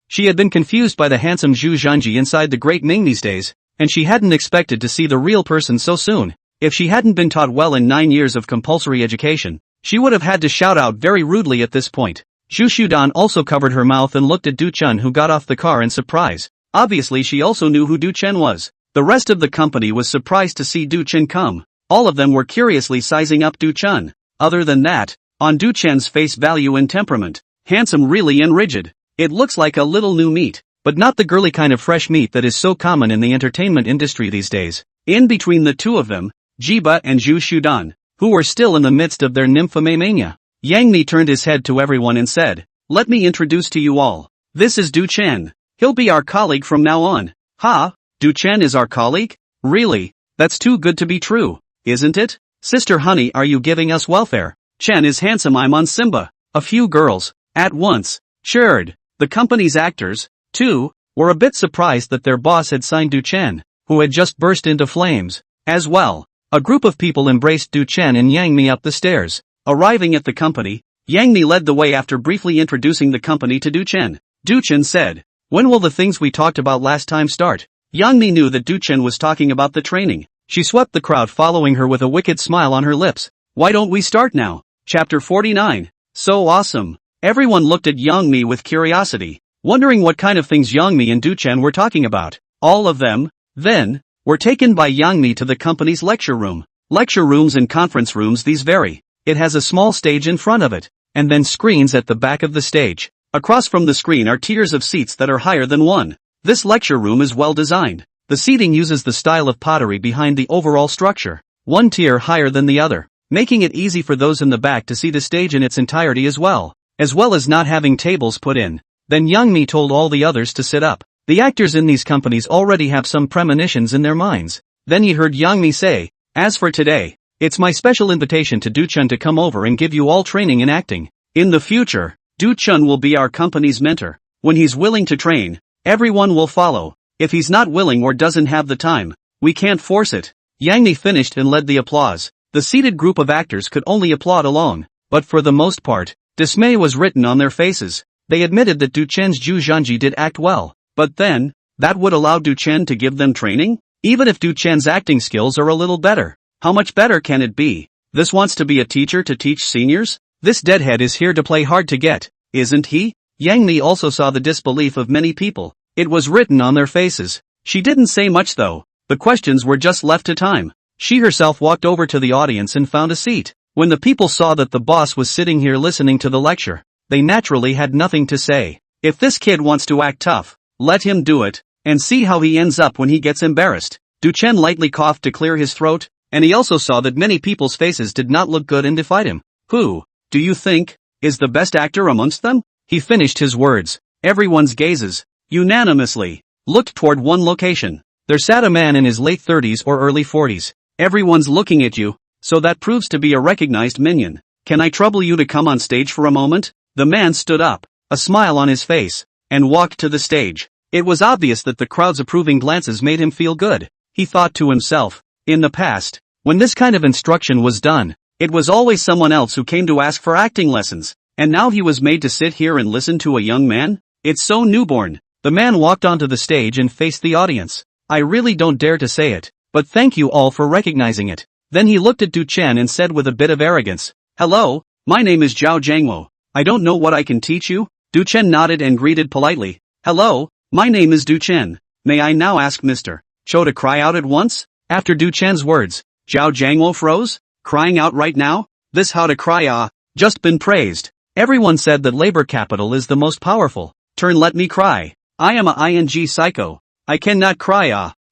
She had been confused by the handsome Zhu Zhanji inside the Great Ming these days, and she hadn't expected to see the real person so soon. If she hadn't been taught well in 9 years of compulsory education, she would have had to shout out very rudely at this point. Zhu Shudan also covered her mouth and looked at Du-chen, who got off the car in surprise. Obviously she also knew who Du-chen was. The rest of the company was surprised to see Du-chen come. All of them were curiously sizing up Du-chen. Other than that, on Du-chen's face value and temperament, handsome really and rigid, It looks like a little new meat, but not the girly kind of fresh meat that is so common in the entertainment industry these days. In between the two of them, Jiba and Zhu Shudan, who were still in the midst of their nymphomania. Yang Mi turned his head to everyone and said, "Let me introduce to you all. This is Du Chen. He'll be our colleague from now on." "Ha? Du Chen is our colleague? Really? That's too good to be true, isn't it? Sister Honey, are you giving us welfare? Chen is handsome, I'm on Simba." A few girls, at once, cheered. The company's actors, too, were a bit surprised that their boss had signed Du Chen, who had just burst into flames, as well. A group of people embraced Du Chen and Yang Mi up the stairs. Arriving at the company, Yang Mi led the way after briefly introducing the company to Du Chen. Du Chen said, "When will the things we talked about last time start?" Yang Mi knew that Du Chen was talking about the training. She swept the crowd following her with a wicked smile on her lips. "Why don't we start now?" Chapter 49. So awesome. Everyone looked at Yang Mi with curiosity, wondering what kind of things Yang Mi and Du Chen were talking about. All of them, then, were taken by Yang Mi to the company's lecture room. Lecture rooms and conference rooms, these vary. It has a small stage in front of it, and then screens at the back of the stage. Across from the screen are tiers of seats that are higher than one. This lecture room is well designed. The seating uses the style of pottery behind the overall structure, one tier higher than the other, making it easy for those in the back to see the stage in its entirety as well as not having tables put in. Then Yang Mi told all the others to sit up. The actors in these companies already have some premonitions in their minds. Then he heard Yang Mi say, "As for today, it's my special invitation to Du Chen to come over and give you all training in acting. In the future, Du Chen will be our company's mentor. When he's willing to train, everyone will follow. If he's not willing or doesn't have the time, we can't force it." Yang Mi finished and led the applause. The seated group of actors could only applaud along, but for the most part, dismay was written on their faces. They admitted that Du Chen's Zhu Zhanji did act well. But then, that would allow Du Chen to give them training? Even if Du Chen's acting skills are a little better, how much better can it be? This wants to be a teacher to teach seniors? This deadhead is here to play hard to get, isn't he? Yang Mi also saw the disbelief of many people. It was written on their faces. She didn't say much though. The questions were just left to time. She herself walked over to the audience and found a seat. When the people saw that the boss was sitting here listening to the lecture, they naturally had nothing to say. If this kid wants to act tough, let him do it, and see how he ends up when he gets embarrassed. Du Chen lightly coughed to clear his throat, and he also saw that many people's faces did not look good and defied him. "Who, do you think, is the best actor amongst them?" He finished his words. Everyone's gazes, unanimously, looked toward one location. There sat a man in his late 30s or early 40s. "Everyone's looking at you, so that proves to be a recognized minion. Can I trouble you to come on stage for a moment?" The man stood up, a smile on his face, and walked to the stage. It was obvious that the crowd's approving glances made him feel good. He thought to himself, in the past, when this kind of instruction was done, it was always someone else who came to ask for acting lessons, and now he was made to sit here and listen to a young man? It's so newborn. The man walked onto the stage and faced the audience. "I really don't dare to say it, but thank you all for recognizing it." Then he looked at Du Chen and said with a bit of arrogance, "Hello, my name is Zhao Jiangwo. I don't know what I can teach you?" Du Chen nodded and greeted politely. "Hello, my name is Du Chen. May I now ask Mr. Cho to cry out at once?" After Du Chen's words, Zhao Jiangwo froze. Crying out right now? This how to cry just been praised. Everyone said that labor capital is the most powerful. Turn let me cry. I am a ing psycho. I cannot cry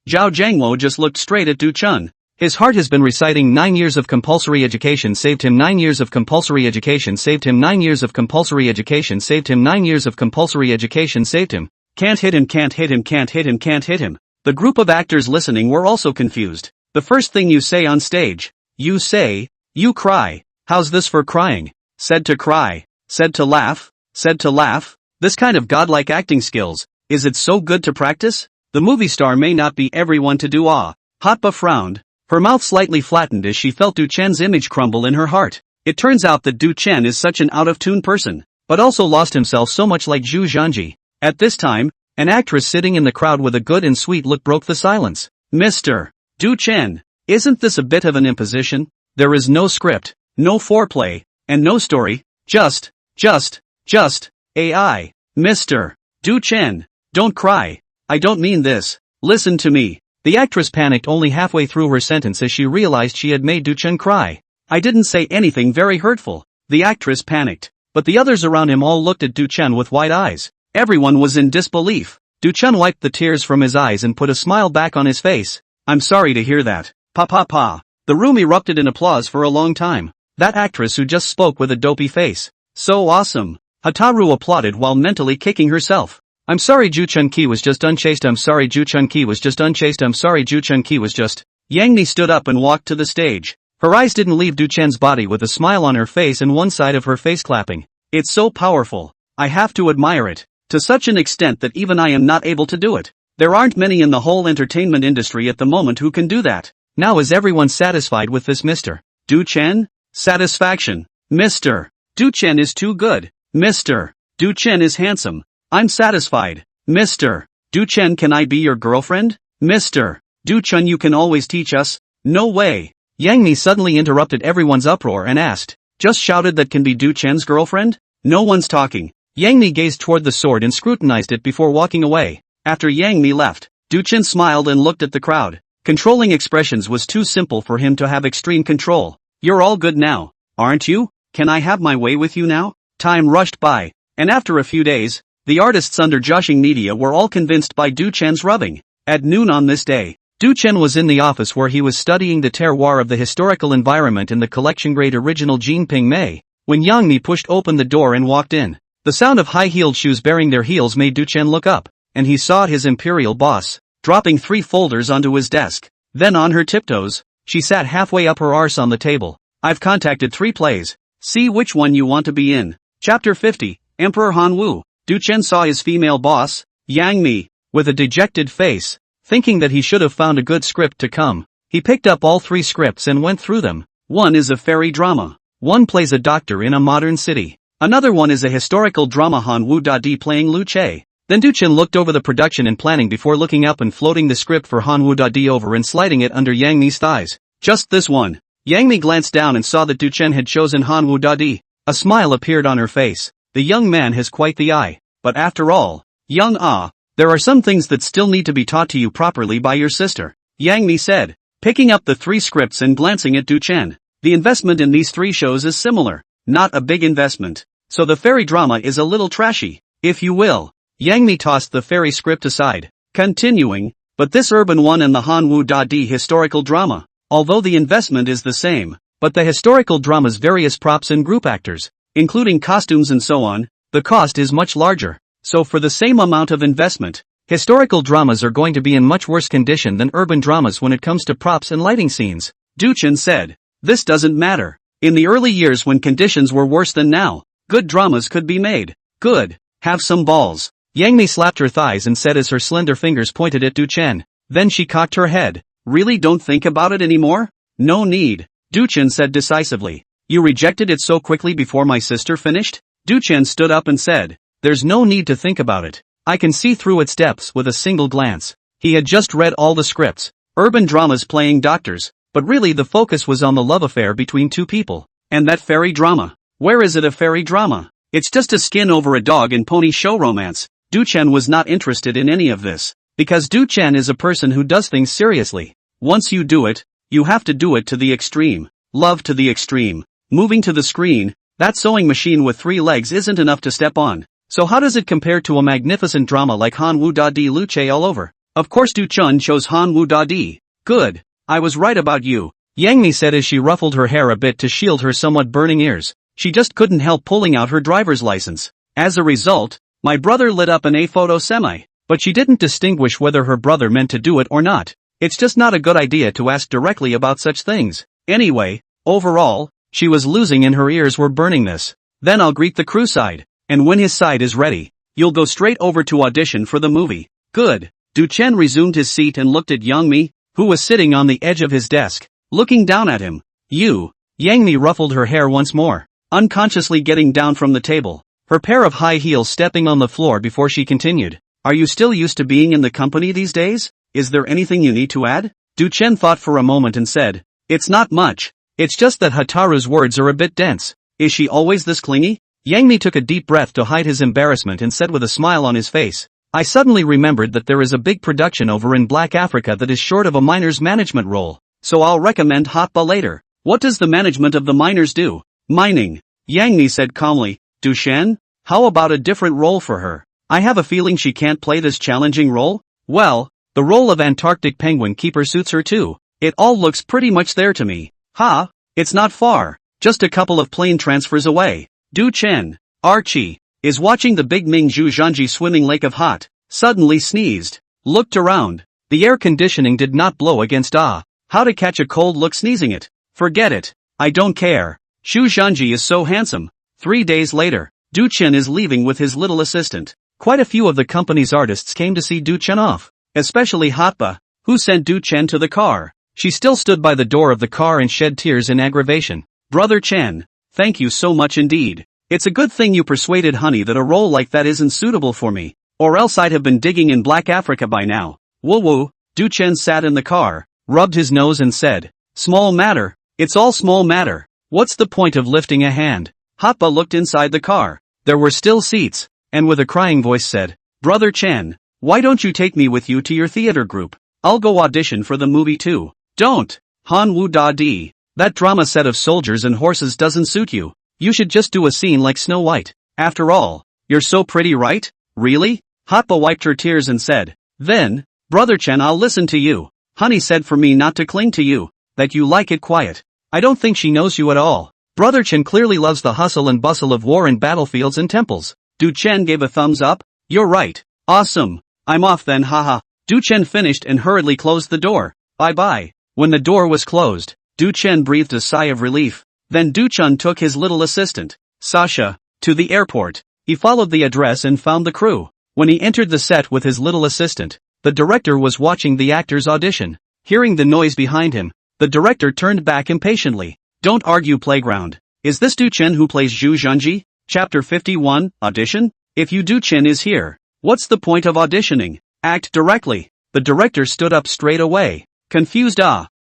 Zhao Jiangwo just looked straight at Du Chen. His heart has been reciting 9 years of compulsory education saved him 9 years of compulsory education saved him 9 years of compulsory education saved him 9 years of compulsory education saved him. Can't hit him, can't hit him, can't hit him, can't hit him. The group of actors listening were also confused. The first thing you say on stage, you say, you cry. How's this for crying? Said to cry, said to laugh, said to laugh. This kind of godlike acting skills, is it so good to practice? The movie star may not be everyone to do Hatba frowned. Her mouth slightly flattened as she felt Du Chen's image crumble in her heart. It turns out that Du Chen is such an out-of-tune person, but also lost himself so much like Zhu Zhanji. At this time, an actress sitting in the crowd with a good and sweet look broke the silence. "Mr. Du Chen, isn't this a bit of an imposition? There is no script, no foreplay, and no story, just, AI. Mr. Du Chen, don't cry. I don't mean this. Listen to me." The actress panicked only halfway through her sentence as she realized she had made Du Chen cry. "I didn't say anything very hurtful." The actress panicked, but the others around him all looked at Du Chen with wide eyes. Everyone was in disbelief. Du-chun wiped the tears from his eyes and put a smile back on his face. I'm sorry to hear that. Pa pa pa. The room erupted in applause for a long time. That actress who just spoke with a dopey face. So awesome. Hataru applauded while mentally kicking herself. I'm sorry Ju-chun-ki was just unchaste. I'm sorry Ju-chun-ki was just unchaste. I'm sorry Ju-chun-ki was just. Yang-mi stood up and walked to the stage. Her eyes didn't leave Du-chen's body with a smile on her face and one side of her face clapping. It's so powerful. I have to admire it. To such an extent that even I am not able to do it. There aren't many in the whole entertainment industry at the moment who can do that. Now is everyone satisfied with this Mr. Du-chen? Satisfaction. Mr. Du-chen is too good. Mr. Du-chen is handsome. I'm satisfied. Mr. Du-chen, can I be your girlfriend? Mr. Du-chen, you can always teach us. No way. Yang-mi suddenly interrupted everyone's uproar and asked, just shouted that can be Du-chen's girlfriend? No one's talking. Yang-mi gazed toward the sword and scrutinized it before walking away. After Yang-mi left, Du-chen smiled and looked at the crowd. Controlling expressions was too simple for him to have extreme control. You're all good now, aren't you? Can I have my way with you now? Time rushed by, and after a few days, the artists under Joshing Media were all convinced by Du-chen's rubbing. At noon on this day, Du-chen was in the office where he was studying the terroir of the historical environment in the collection-grade original Jinping Mei, when Yang-mi pushed open the door and walked in. The sound of high-heeled shoes bearing their heels made Du-chen look up, and he saw his imperial boss, dropping 3 folders onto his desk. Then on her tiptoes, she sat halfway up her arse on the table. I've contacted 3 plays. See which one you want to be in. Chapter 50, Emperor Han-woo. Du-chen saw his female boss, Yang-mi, with a dejected face, thinking that he should have found a good script to come. He picked up all 3 scripts and went through them. One is a fairy drama. One plays a doctor in a modern city. Another one is a historical drama, Han-woo Da-di playing Lu Che. Then Du-chen looked over the production and planning before looking up and floating the script for Han-woo Da-di over and sliding it under Yang-mi's thighs. Just this one. Yang-mi glanced down and saw that Du-chen had chosen Han-woo Da-di. A smile appeared on her face. The young man has quite the eye. But after all, there are some things that still need to be taught to you properly by your sister. Yang-mi said, picking up the 3 scripts and glancing at Du-chen. The investment in these 3 shows is similar. Not a big investment. So the fairy drama is a little trashy, if you will. Yang-mi tossed the fairy script aside, continuing, but this urban one and the Han-woo Da-di historical drama, although the investment is the same, but the historical drama's various props and group actors, including costumes and so on, the cost is much larger. So for the same amount of investment, historical dramas are going to be in much worse condition than urban dramas when it comes to props and lighting scenes. Du-chen said, this doesn't matter. In the early years when conditions were worse than now, good dramas could be made. Good. Have some balls. Yang-mi slapped her thighs and said as her slender fingers pointed at Du-chen. Then she cocked her head. Really don't think about it anymore? No need. Du-chen said decisively. You rejected it so quickly before my sister finished? Du-chen stood up and said. There's no need to think about it. I can see through its depths with a single glance. He had just read all the scripts. Urban dramas playing doctors. But really the focus was on the love affair between 2 people. And that fairy drama. Where is it a fairy drama? It's just a skin over a dog and pony show romance. Du-chen was not interested in any of this. Because Du-chen is a person who does things seriously. Once you do it, you have to do it to the extreme. Love to the extreme. Moving to the screen, that sewing machine with 3 legs isn't enough to step on. So how does it compare to a magnificent drama like Han-woo Da-di Lu Che all over? Of course Du-chun chose Han-woo Da-di. Good. I was right about you. Yang-mi said as she ruffled her hair a bit to shield her somewhat burning ears. She just couldn't help pulling out her driver's license. As a result, my brother lit up an A-photo semi. But she didn't distinguish whether her brother meant to do it or not. It's just not a good idea to ask directly about such things. Anyway, overall, she was losing and her ears were burning this. Then I'll greet the crew side. And when his side is ready, you'll go straight over to audition for the movie. Good. Du-chen resumed his seat and looked at Yang-mi, who was sitting on the edge of his desk, looking down at him. You. Yang-mi ruffled her hair once more, unconsciously getting down from the table, her pair of high heels stepping on the floor before she continued. Are you still used to being in the company these days? Is there anything you need to add? Du-chen thought for a moment and said, it's not much. It's just that Hataru's words are a bit dense. Is she always this clingy? Yang-mi took a deep breath to hide his embarrassment and said with a smile on his face, I suddenly remembered that there is a big production over in Black Africa that is short of a miner's management role, so I'll recommend Hotba later. What does the management of the miners do? Mining. Yang-mi said calmly. Du-shen? How about a different role for her? I have a feeling she can't play this challenging role? Well, the role of Antarctic penguin keeper suits her too. It all looks pretty much there to me. Ha! It's not far, just a couple of plane transfers away. Du Chen, Archie, is watching the big Ming Zhu Zhanji swimming lake of hot, suddenly sneezed, looked around. The air conditioning did not blow against how to catch a cold look sneezing it. Forget it. I don't care. Zhu Zhanji is so handsome. 3 days later, Du Chen is leaving with his little assistant. Quite a few of the company's artists came to see Du Chen off, especially Hatba, who sent Du Chen to the car. She still stood by the door of the car and shed tears in aggravation. Brother Chen, thank you so much indeed. It's a good thing you persuaded Honey that a role like that isn't suitable for me, or else I'd have been digging in Black Africa by now. Woo woo. Du Chen sat in the car, rubbed his nose and said, small matter, it's all small matter. What's the point of lifting a hand? Hatba looked inside the car. There were still seats, and with a crying voice said, Brother Chen, why don't you take me with you to your theater group? I'll go audition for the movie too. Don't. Han Wu Da Di. That drama set of soldiers and horses doesn't suit you. You should just do a scene like Snow White. After all, you're so pretty, right? Really? Hatba wiped her tears and said, then, Brother Chen, I'll listen to you. Honey said for me not to cling to you, that you like it quiet. I don't think she knows you at all. Brother Chen clearly loves the hustle and bustle of war and battlefields and temples. Du Chen gave a thumbs up. You're right. Awesome. I'm off then, haha. Du Chen finished and hurriedly closed the door. Bye-bye. When the door was closed, Du Chen breathed a sigh of relief. Then Du Chen took his little assistant, Sasha, to the airport. He followed the address and found the crew. When he entered the set with his little assistant, the director was watching the actors audition. Hearing the noise behind him, the director turned back impatiently. Don't argue, playground. Is this Du Chen who plays Zhu Zhanji? Chapter 51, Audition? If you Du Chen is here, what's the point of auditioning? Act directly. The director stood up straight away. Confused.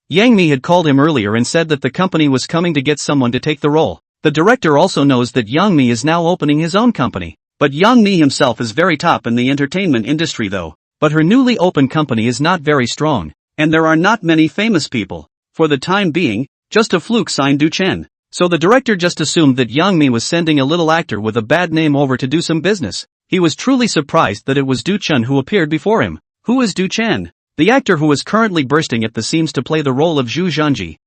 Yang Mi had called him earlier and said that the company was coming to get someone to take the role. The director also knows that Yang Mi is now opening his own company. But Yang Mi himself is very top in the entertainment industry though. But her newly opened company is not very strong, and there are not many famous people. For the time being, just a fluke signed Du Chen. So the director just assumed that Yang Mi was sending a little actor with a bad name over to do some business. He was truly surprised that it was Du Chen who appeared before him. Who is Du Chen? The actor who is currently bursting at the seams to play the role of Zhu Zhanji.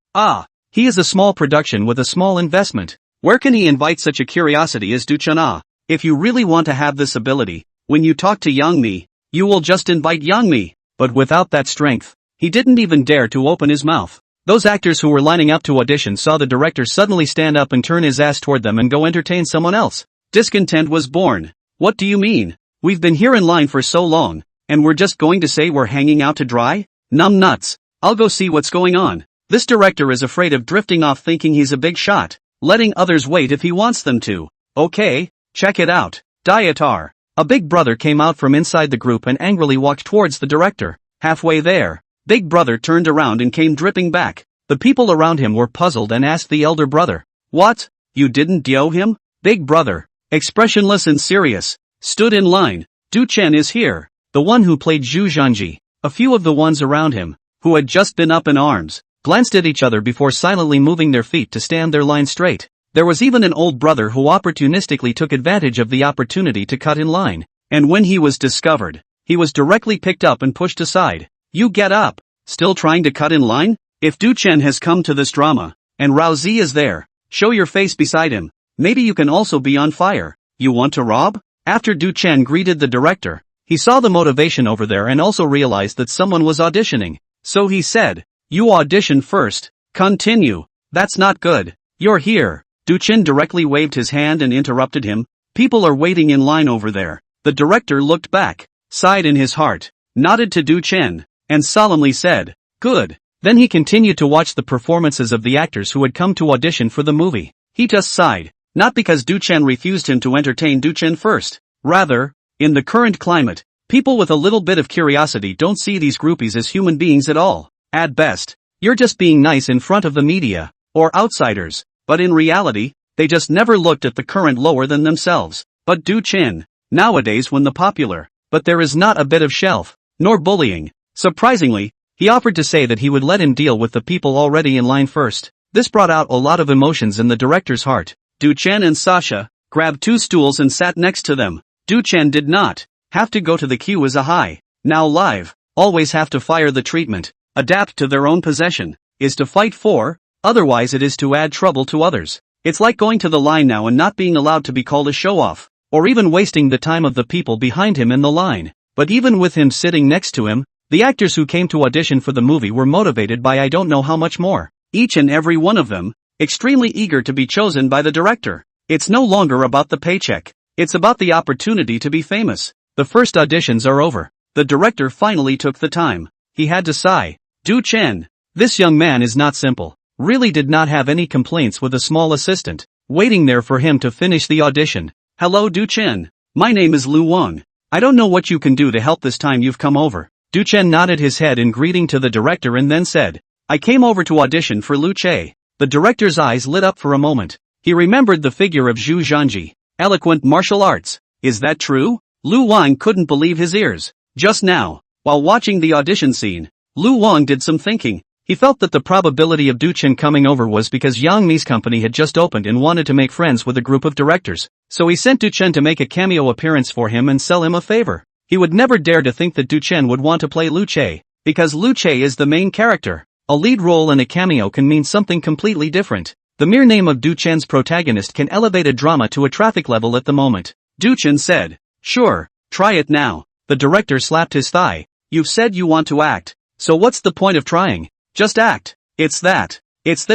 He is a small production with a small investment. Where can he invite such a curiosity as Du Chen? If you really want to have this ability, when you talk to Yang Mi, you will just invite Yang Mi. But without that strength, he didn't even dare to open his mouth. Those actors who were lining up to audition saw the director suddenly stand up and turn his ass toward them and go entertain someone else. Discontent was born. What do you mean? We've been here in line for so long, and we're just going to say we're hanging out to dry? Numb nuts. I'll go see what's going on. This director is afraid of drifting off thinking he's a big shot, letting others wait if he wants them to. Okay, check it out. Dietar. A big brother came out from inside the group and angrily walked towards the director. Halfway there, Big Brother turned around and came dripping back. The people around him were puzzled and asked the elder brother, what? You didn't dio him? Big Brother, expressionless and serious, stood in line. Du Chen is here, the one who played Zhu Zhanji. A few of the ones around him, who had just been up in arms, glanced at each other before silently moving their feet to stand their line straight. There was even an old brother who opportunistically took advantage of the opportunity to cut in line. And when he was discovered, he was directly picked up and pushed aside. You get up. Still trying to cut in line? If Du Chen has come to this drama, and Rao Zi is there, show your face beside him. Maybe you can also be on fire. You want to rob? After Du Chen greeted the director, he saw the motivation over there and also realized that someone was auditioning. So he said, you audition first. Continue. That's not good. You're here. Du Chen directly waved his hand and interrupted him. People are waiting in line over there. The director looked back, sighed in his heart, nodded to Du Chen, and solemnly said, good. Then he continued to watch the performances of the actors who had come to audition for the movie. He just sighed, not because Du Chen refused him to entertain Du Chen first. Rather, in the current climate, people with a little bit of curiosity don't see these groupies as human beings at all. At best, you're just being nice in front of the media, or outsiders, but in reality, they just never looked at the current lower than themselves. But Du Chen, nowadays when the popular, but there is not a bit of shelf, nor bullying. Surprisingly, he offered to say that he would let him deal with the people already in line first. This brought out a lot of emotions in the director's heart. Du Chen and Sasha grabbed 2 stools and sat next to them. Du Chen did not have to go to the queue as a high. Now live, always have to fire the treatment, adapt to their own possession, is to fight for, otherwise it is to add trouble to others. It's like going to the line now and not being allowed to be called a show-off, or even wasting the time of the people behind him in the line. But even with him sitting next to him, the actors who came to audition for the movie were motivated by I don't know how much more. Each and every one of them, extremely eager to be chosen by the director. It's no longer about the paycheck. It's about the opportunity to be famous. The first auditions are over. The director finally took the time. He had to sigh. Du Chen. This young man is not simple. Really did not have any complaints with a small assistant, waiting there for him to finish the audition. Hello Du Chen. My name is Lu Wang. I don't know what you can do to help this time you've come over. Du Chen nodded his head in greeting to the director and then said, I came over to audition for Lu Che. The director's eyes lit up for a moment. He remembered the figure of Zhu Zhanji, eloquent martial arts. Is that true? Lu Wang couldn't believe his ears. Just now, while watching the audition scene, Lu Wang did some thinking. He felt that the probability of Du Chen coming over was because Yang Mi's company had just opened and wanted to make friends with a group of directors. So he sent Du Chen to make a cameo appearance for him and sell him a favor. He would never dare to think that Du Chen would want to play Lu Che, because Lu Che is the main character. A lead role and a cameo can mean something completely different. The mere name of Du Chen's protagonist can elevate a drama to a traffic level at the moment. Du Chen said, sure, try it now. The director slapped his thigh. You've said you want to act, so what's the point of trying? Just act. It's that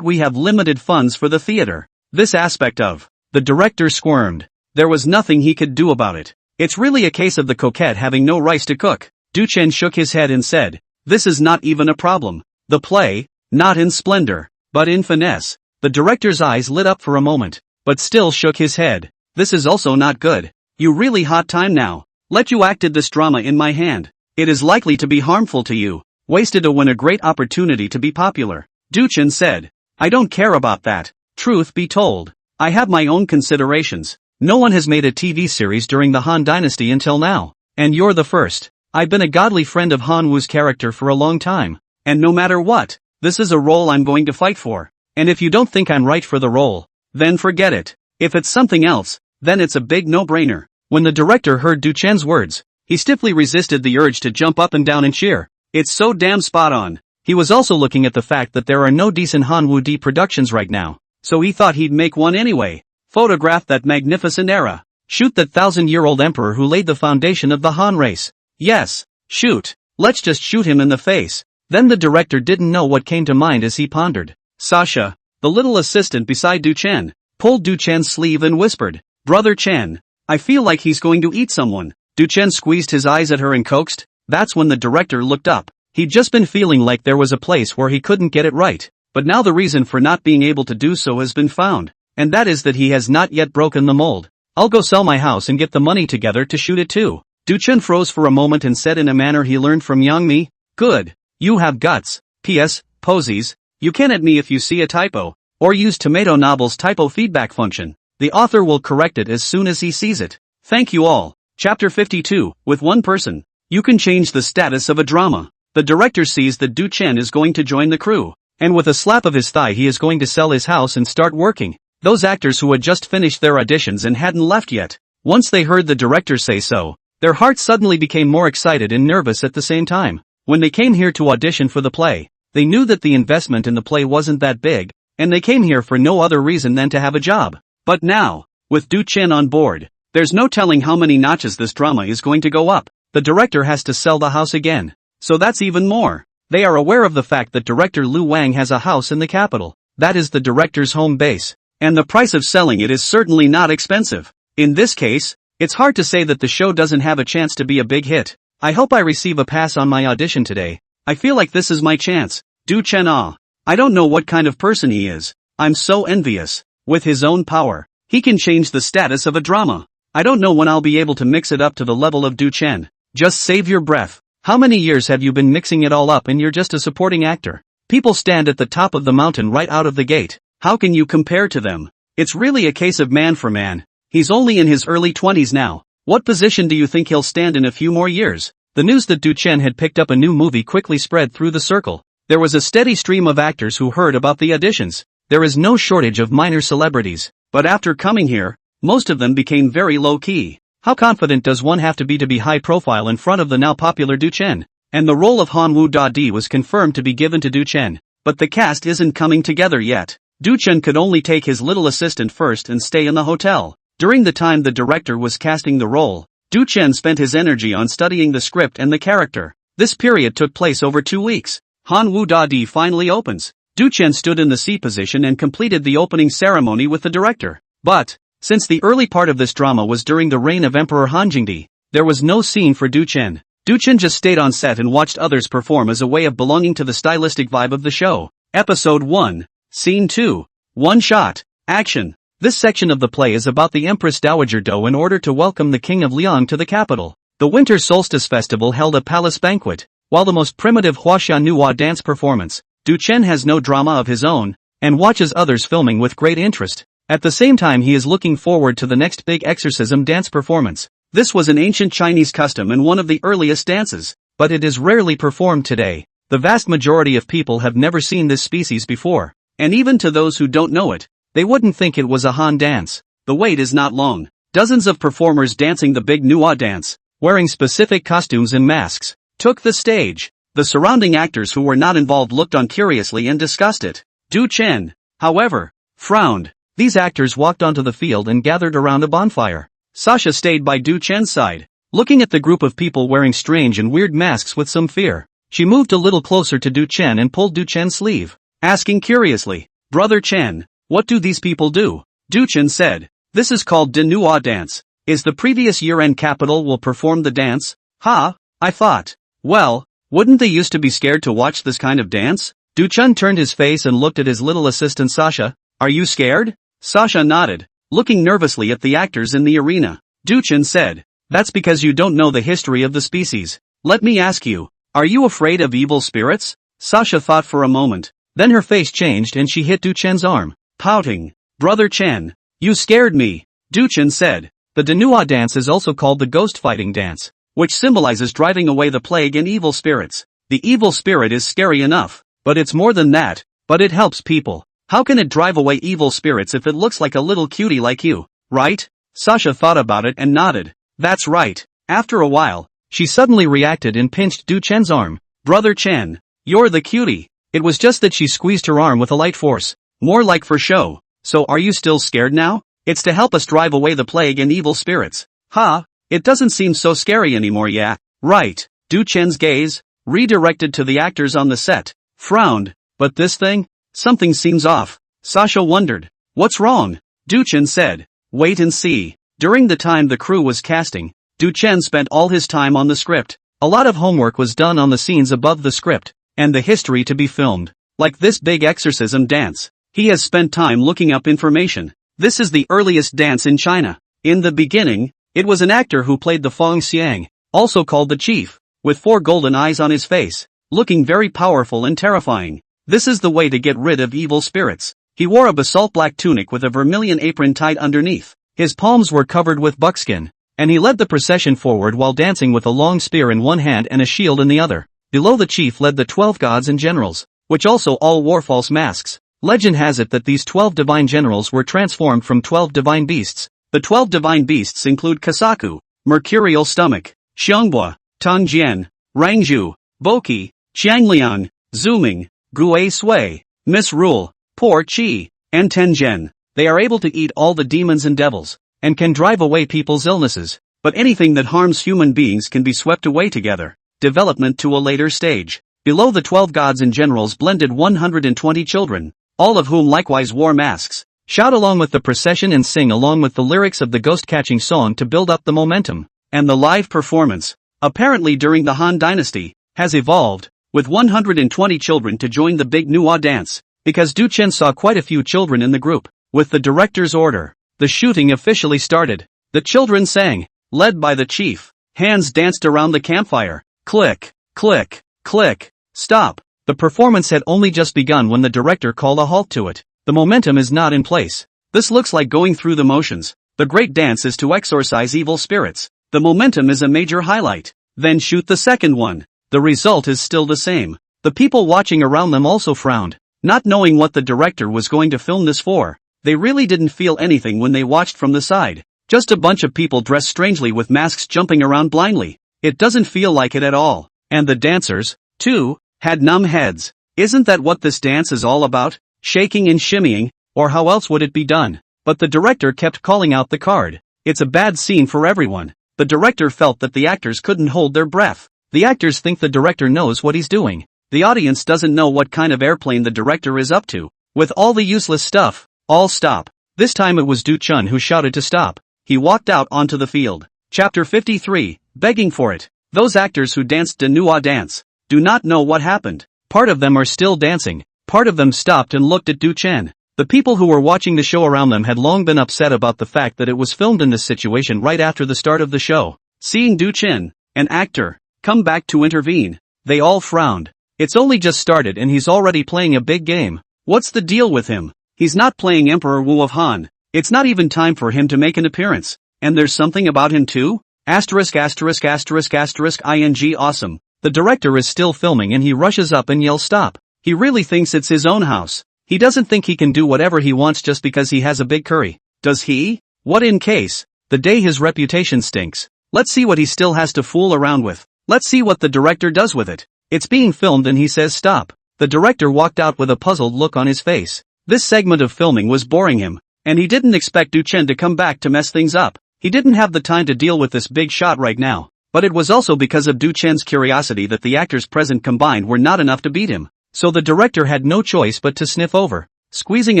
we have limited funds for the theater. This aspect of. The director squirmed. There was nothing he could do about it. It's really a case of the coquette having no rice to cook. Du Chen shook his head and said, this is not even a problem. The play, not in splendor, but in finesse. The director's eyes lit up for a moment, but still shook his head. This is also not good. You really hot time now. Let you acted this drama in my hand. It is likely to be harmful to you. Wasted a great opportunity to be popular. Du Chen said, I don't care about that. Truth be told, I have my own considerations. No one has made a TV series during the Han Dynasty until now, and you're the first. I've been a godly friend of Han Wu's character for a long time, and no matter what, this is a role I'm going to fight for. And if you don't think I'm right for the role, then forget it. If it's something else, then it's a big no-brainer. When the director heard Du Chen's words, he stiffly resisted the urge to jump up and down and cheer. It's so damn spot on. He was also looking at the fact that there are no decent Han Wu D productions right now, so he thought he'd make one anyway. Photograph that magnificent era. Shoot that 1,000-year-old emperor who laid the foundation of the Han race. Yes, shoot. Let's just shoot him in the face. Then the director didn't know what came to mind as he pondered. Sasha, the little assistant beside Du Chen, pulled Du Chen's sleeve and whispered, Brother Chen, I feel like he's going to eat someone. Du Chen squeezed his eyes at her and coaxed. That's when the director looked up. He'd just been feeling like there was a place where he couldn't get it right, but now the reason for not being able to do so has been found, and that is that he has not yet broken the mold. I'll go sell my house and get the money together to shoot it too. Du Chen froze for a moment and said in a manner he learned from Yang Mi, good. You have guts. P.S. Posies. You can at me if you see a typo, or use Tomato Noble's typo feedback function. The author will correct it as soon as he sees it. Thank you all. Chapter 52, with one person. You can change the status of a drama. The director sees that Du Chen is going to join the crew, and with a slap of his thigh he is going to sell his house and start working. Those actors who had just finished their auditions and hadn't left yet, once they heard the director say so, their hearts suddenly became more excited and nervous at the same time. When they came here to audition for the play, they knew that the investment in the play wasn't that big, and they came here for no other reason than to have a job. But now, with Du Chen on board, there's no telling how many notches this drama is going to go up. The director has to sell the house again. So that's even more. They are aware of the fact that director Lu Wang has a house in the capital. That is the director's home base. And the price of selling it is certainly not expensive. In this case, it's hard to say that the show doesn't have a chance to be a big hit. I hope I receive a pass on my audition today. I feel like this is my chance. Du Chen I don't know what kind of person he is. I'm so envious. With his own power, he can change the status of a drama. I don't know when I'll be able to mix it up to the level of Du Chen. Just save your breath. How many years have you been mixing it all up and you're just a supporting actor? People stand at the top of the mountain right out of the gate. How can you compare to them? It's really a case of man for man. He's only in his early 20s now. What position do you think he'll stand in a few more years? The news that Du Chen had picked up a new movie quickly spread through the circle. There was a steady stream of actors who heard about the auditions. There is no shortage of minor celebrities, but after coming here, most of them became very low-key. How confident does one have to be high profile in front of the now popular Du Chen? And the role of Han Wu-da-di was confirmed to be given to Du Chen. But the cast isn't coming together yet. Du Chen could only take his little assistant first and stay in the hotel. During the time the director was casting the role, Du Chen spent his energy on studying the script and the character. This period took place over 2 weeks. Han Wu-da-di finally opens. Du Chen stood in the C position and completed the opening ceremony with the director. But, since the early part of this drama was during the reign of Emperor Han Jingdi, there was no scene for Du Chen. Du Chen just stayed on set and watched others perform as a way of belonging to the stylistic vibe of the show. Episode 1. Scene 2. One shot. Action. This section of the play is about the Empress Dowager Do in order to welcome the King of Liang to the capital. The Winter Solstice Festival held a palace banquet. While the most primitive Huaxia Nuwa dance performance, Du Chen has no drama of his own, and watches others filming with great interest. At the same time he is looking forward to the next big exorcism dance performance. This was an ancient Chinese custom and one of the earliest dances, but it is rarely performed today. The vast majority of people have never seen this species before, and even to those who don't know it, they wouldn't think it was a Han dance. The wait is not long. Dozens of performers dancing the big Nuwa dance, wearing specific costumes and masks, took the stage. The surrounding actors who were not involved looked on curiously and discussed it. Du Chen, however, frowned. These actors walked onto the field and gathered around a bonfire. Sasha stayed by Du Chen's side, looking at the group of people wearing strange and weird masks with some fear. She moved a little closer to Du Chen and pulled Du Chen's sleeve, asking curiously, "Brother Chen, what do these people do?" Du Chen said, "This is called De Nuwa dance. Is the previous year-end capital will perform the dance?" "Ha, I thought. Well, wouldn't they used to be scared to watch this kind of dance?" Du Chen turned his face and looked at his little assistant Sasha. "Are you scared?" Sasha nodded, looking nervously at the actors in the arena. Du Chen said, "That's because you don't know the history of the species. Let me ask you, are you afraid of evil spirits?" Sasha thought for a moment, then her face changed and she hit Du Chen's arm, pouting. "Brother Chen, you scared me," Du Chen said. The Danua dance is also called the ghost fighting dance, which symbolizes driving away the plague and evil spirits. The evil spirit is scary enough, but it's more than that, but it helps people. How can it drive away evil spirits if it looks like a little cutie like you, right? Sasha thought about it and nodded. That's right. After a while, she suddenly reacted and pinched Du Chen's arm. "Brother Chen, you're the cutie." It was just that she squeezed her arm with a light force, more like for show. "So are you still scared now?" "It's to help us drive away the plague and evil spirits." "Ha, it doesn't seem so scary anymore, yeah." "Right." Du Chen's gaze, redirected to the actors on the set, frowned. "But this thing? Something seems off." Sasha wondered. "What's wrong?" Du Chen said, "Wait and see." During the time the crew was casting, Du Chen spent all his time on the script. A lot of homework was done on the scenes above the script, and the history to be filmed. Like this big exorcism dance, he has spent time looking up information. This is the earliest dance in China. In the beginning, it was an actor who played the Feng Xiang, also called the Chief, with 4 golden eyes on his face, looking very powerful and terrifying. This is the way to get rid of evil spirits. He wore a basalt black tunic with a vermilion apron tied underneath. His palms were covered with buckskin, and he led the procession forward while dancing with a long spear in one hand and a shield in the other. Below the chief led the 12 gods and generals, which also all wore false masks. Legend has it that these 12 divine generals were transformed from 12 divine beasts. The 12 divine beasts include Kasaku, Mercurial Stomach, Xianghua, Tangjian, Rangju, Boqi, Qiangliang, Zuming, Gui Sui, Misrule, Poor Qi, and Tenjian. They are able to eat all the demons and devils, and can drive away people's illnesses, but anything that harms human beings can be swept away together. Development to a later stage. Below the 12 gods and generals blended 120 children, all of whom likewise wore masks. Shout along with the procession and sing along with the lyrics of the ghost-catching song to build up the momentum. And the live performance, apparently during the Han Dynasty, has evolved, with 120 children to join the big Nuwa dance, because Du Chen saw quite a few children in the group. With the director's order, the shooting officially started. The children sang, led by the chief. Hands danced around the campfire. Click, click, click, stop. The performance had only just begun when the director called a halt to it. The momentum is not in place. This looks like going through the motions. The great dance is to exorcise evil spirits. The momentum is a major highlight. Then shoot the second one. The result is still the same. The people watching around them also frowned, not knowing what the director was going to film this for. They really didn't feel anything when they watched from the side. Just a bunch of people dressed strangely with masks jumping around blindly. It doesn't feel like it at all. And the dancers, too, had numb heads. Isn't that what this dance is all about? Shaking and shimmying, or how else would it be done? But the director kept calling out the card. It's a bad scene for everyone. The director felt that the actors couldn't hold their breath. The actors think the director knows what he's doing. The audience doesn't know what kind of airplane the director is up to. With all the useless stuff, all stop. This time it was Du-chun who shouted to stop. He walked out onto the field. Chapter 53, begging for it. Those actors who danced Danua dance do not know what happened. Part of them are still dancing. Part of them stopped and looked at Du-chen. The people who were watching the show around them had long been upset about the fact that it was filmed in this situation right after the start of the show. Seeing Du-chen, an actor, come back to intervene, they all frowned. It's only just started and he's already playing a big game. What's the deal with him? He's not playing Emperor Wu of Han. It's not even time for him to make an appearance. And there's something about him too? **************************************** ing awesome. The director is still filming and he rushes up and yells stop. He really thinks it's his own house. He doesn't think he can do whatever he wants just because he has a big curry. Does he? What in case? The day his reputation stinks. Let's see what he still has to fool around with. Let's see what the director does with it. It's being filmed and he says stop. The director walked out with a puzzled look on his face. This segment of filming was boring him. And he didn't expect Du-chen to come back to mess things up. He didn't have the time to deal with this big shot right now. But it was also because of Du-chen's curiosity that the actors present combined were not enough to beat him. So the director had no choice but to sniff over. Squeezing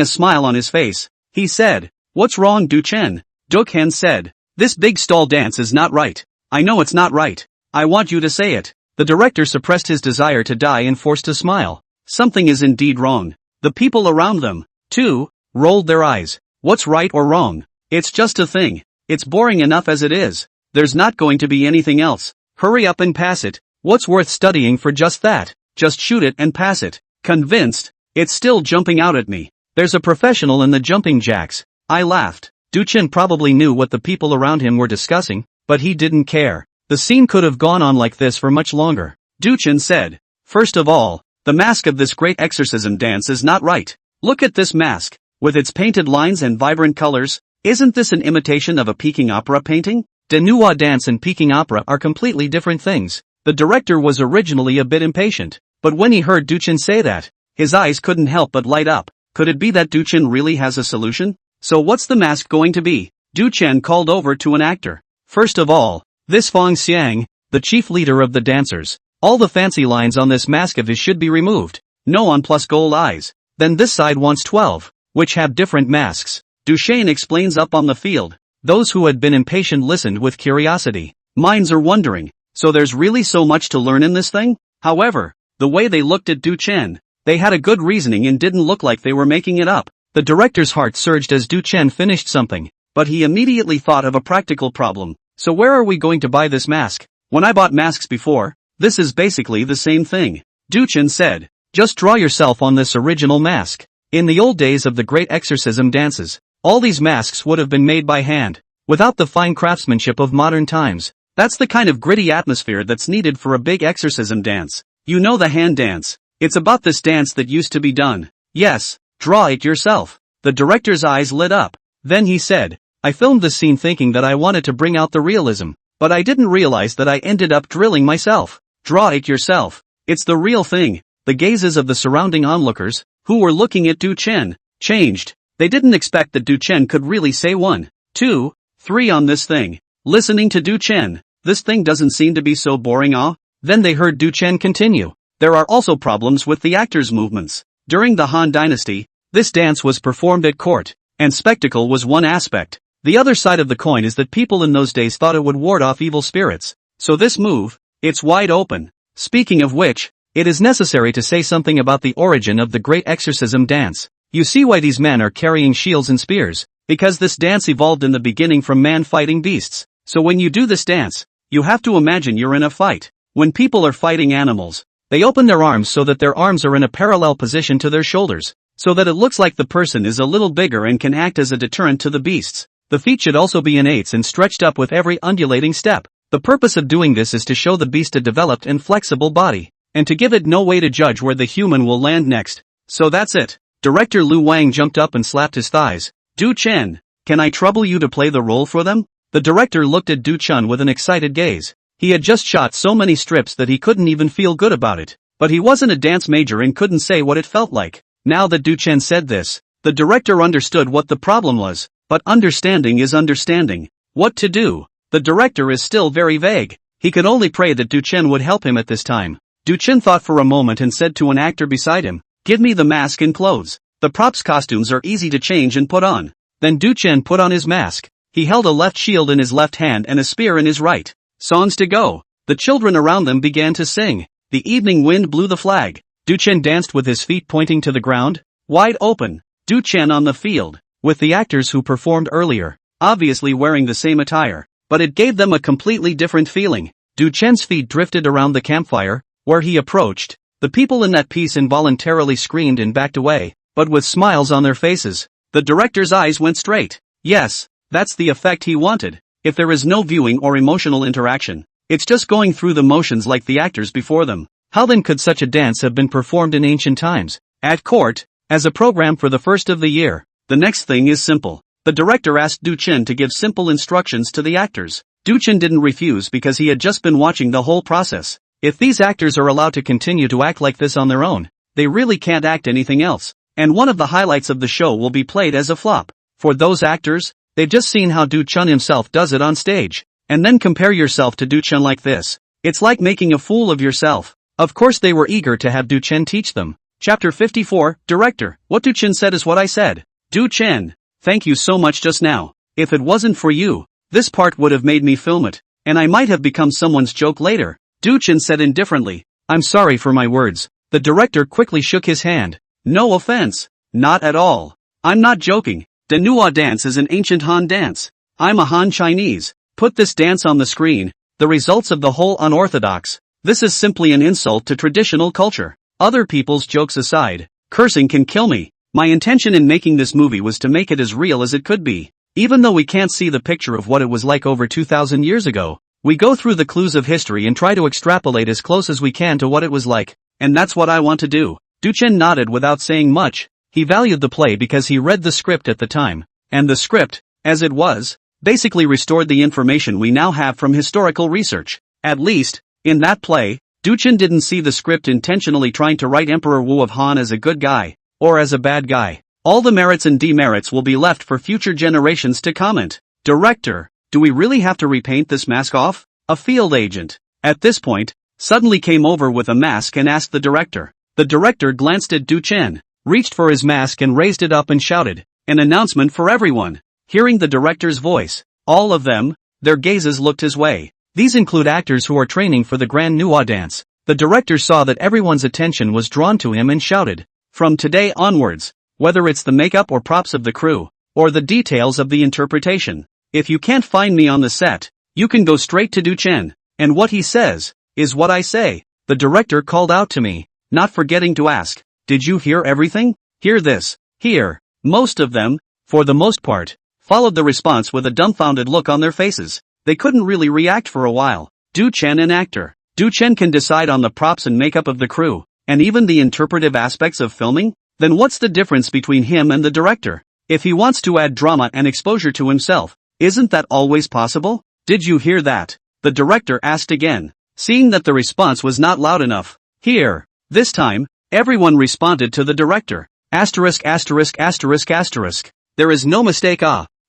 a smile on his face, he said, "What's wrong, Du-chen?" Du-chen said, "This big stall dance is not right. I know it's not right. I want you to say it." The director suppressed his desire to die and forced a smile. Something is indeed wrong. The people around them, too, rolled their eyes. What's right or wrong? It's just a thing. It's boring enough as it is. There's not going to be anything else. Hurry up and pass it. What's worth studying for just that? Just shoot it and pass it. Convinced? It's still jumping out at me. There's a professional in the jumping jacks. I laughed. Du-chen probably knew what the people around him were discussing, but he didn't care. The scene could have gone on like this for much longer. Du-chen said, "First of all, the mask of this great exorcism dance is not right. Look at this mask. With its painted lines and vibrant colors, isn't this an imitation of a Peking opera painting? Danua dance and Peking opera are completely different things." The director was originally a bit impatient, but when he heard Du-chen say that, his eyes couldn't help but light up. Could it be that Du-chen really has a solution? So what's the mask going to be? Du-chen called over to an actor. "First of all, this Fong Xiang, the chief leader of the dancers, all the fancy lines on this mask of his should be removed. No on plus gold eyes. Then this side wants 12, which have different masks." Du-chen explains up on the field. Those who had been impatient listened with curiosity. Minds are wondering, so there's really so much to learn in this thing? However, the way they looked at Du-chen, they had a good reasoning and didn't look like they were making it up. The director's heart surged as Du-chen finished something, but he immediately thought of a practical problem. So where are we going to buy this mask? When I bought masks before, this is basically the same thing. Du-chen said, "Just draw yourself on this original mask." In the old days of the great exorcism dances, all these masks would have been made by hand, without the fine craftsmanship of modern times. That's the kind of gritty atmosphere that's needed for a big exorcism dance. You know the hand dance. It's about this dance that used to be done. Yes, draw it yourself. The director's eyes lit up. Then he said, "I filmed this scene thinking that I wanted to bring out the realism, but I didn't realize that I ended up drilling myself." Draw it yourself. It's the real thing. The gazes of the surrounding onlookers, who were looking at Du-chen, changed. They didn't expect that Du-chen could really say 1, 2, 3 on this thing. Listening to Du-chen, this thing doesn't seem to be so boring, ah? Then they heard Du-chen continue. There are also problems with the actors' movements. During the Han Dynasty, this dance was performed at court, and spectacle was one aspect. The other side of the coin is that people in those days thought it would ward off evil spirits. So this move, it's wide open. Speaking of which, it is necessary to say something about the origin of the great exorcism dance. You see why these men are carrying shields and spears, because this dance evolved in the beginning from man fighting beasts. So when you do this dance, you have to imagine you're in a fight. When people are fighting animals, they open their arms so that their arms are in a parallel position to their shoulders, so that it looks like the person is a little bigger and can act as a deterrent to the beasts. The feet should also be innate and stretched up with every undulating step. The purpose of doing this is to show the beast a developed and flexible body, and to give it no way to judge where the human will land next. So that's it. Director Lu Wang jumped up and slapped his thighs. Du-chen, Can I trouble you to play the role for them? The director looked at Du-chun with an excited gaze. He had just shot so many strips that he couldn't even feel good about it. But he wasn't a dance major and couldn't say what it felt like. Now that Du-chun said this, the director understood what the problem was. But understanding is understanding. What to do? The director is still very vague. He could only pray that Du-chun would help him at this time. Du-chun thought for a moment and said to an actor beside him, "Give me the mask and clothes. The props costumes are easy to change and put on." Then Du-chun put on his mask. He held a left shield in his left hand and a spear in his right. Songs to go. The children around them began to sing. The evening wind blew the flag. Du-chun danced with his feet pointing to the ground, wide open. Du-chun on the field, with the actors who performed earlier, obviously wearing the same attire, but it gave them a completely different feeling. Du-chun's feet drifted around the campfire, where he approached. The people in that piece involuntarily screamed and backed away, but with smiles on their faces. The director's eyes went straight. Yes, that's the effect he wanted. If there is no viewing or emotional interaction, it's just going through the motions like the actors before them. How then could such a dance have been performed in ancient times? At court, as a program for the first of the year. The next thing is simple. The director asked Du-chun to give simple instructions to the actors. Du-chun didn't refuse because he had just been watching the whole process. If these actors are allowed to continue to act like this on their own, they really can't act anything else. And one of the highlights of the show will be played as a flop. For those actors, they've just seen how Du-chun himself does it on stage. And then compare yourself to Du-chun like this. It's like making a fool of yourself. Of course they were eager to have Du-chun teach them. Chapter 54, Director, what Du-chun said is what I said. Du-chun, thank you so much just now. If it wasn't for you, this part would have made me film it, and I might have become someone's joke later. Du-chun said indifferently, I'm sorry for my words. The director quickly shook his hand. No offense. Not at all. I'm not joking. The manhwa dance is an ancient Han dance. I'm a Han Chinese. Put this dance on the screen. The results of the whole unorthodox. This is simply an insult to traditional culture. Other people's jokes aside, cursing can kill me. My intention in making this movie was to make it as real as it could be. Even though we can't see the picture of what it was like over 2,000 years ago, we go through the clues of history and try to extrapolate as close as we can to what it was like. And that's what I want to do. Du-chun nodded without saying much. He valued the play because he read the script at the time. And the script, as it was, basically restored the information we now have from historical research. At least, in that play, Du-chun didn't see the script intentionally trying to write Emperor Wu of Han as a good guy, or as a bad guy. All the merits and demerits will be left for future generations to comment. Director, do we really have to repaint this mask off? A field agent, at this point, suddenly came over with a mask and asked the director. The director glanced at Du-chun, reached for his mask and raised it up and shouted, an announcement for everyone. Hearing the director's voice, all of them, their gazes looked his way. These include actors who are training for the Grand manhwa dance. The director saw that everyone's attention was drawn to him and shouted, from today onwards, whether it's the makeup or props of the crew, or the details of the interpretation, if you can't find me on the set, you can go straight to Du-chun, and what he says, is what I say. The director called out to me, not forgetting to ask, did you hear everything? Hear this, hear. Most of them, for the most part, followed the response with a dumbfounded look on their faces. They couldn't really react for a while. Du-chun an actor. Du-chun can decide on the props and makeup of the crew, and even the interpretive aspects of filming? Then what's the difference between him and the director? If he wants to add drama and exposure to himself, isn't that always possible? Did you hear that? The director asked again, seeing that the response was not loud enough. Here. This time, everyone responded to the director. Asterisk asterisk asterisk asterisk. There is no mistake.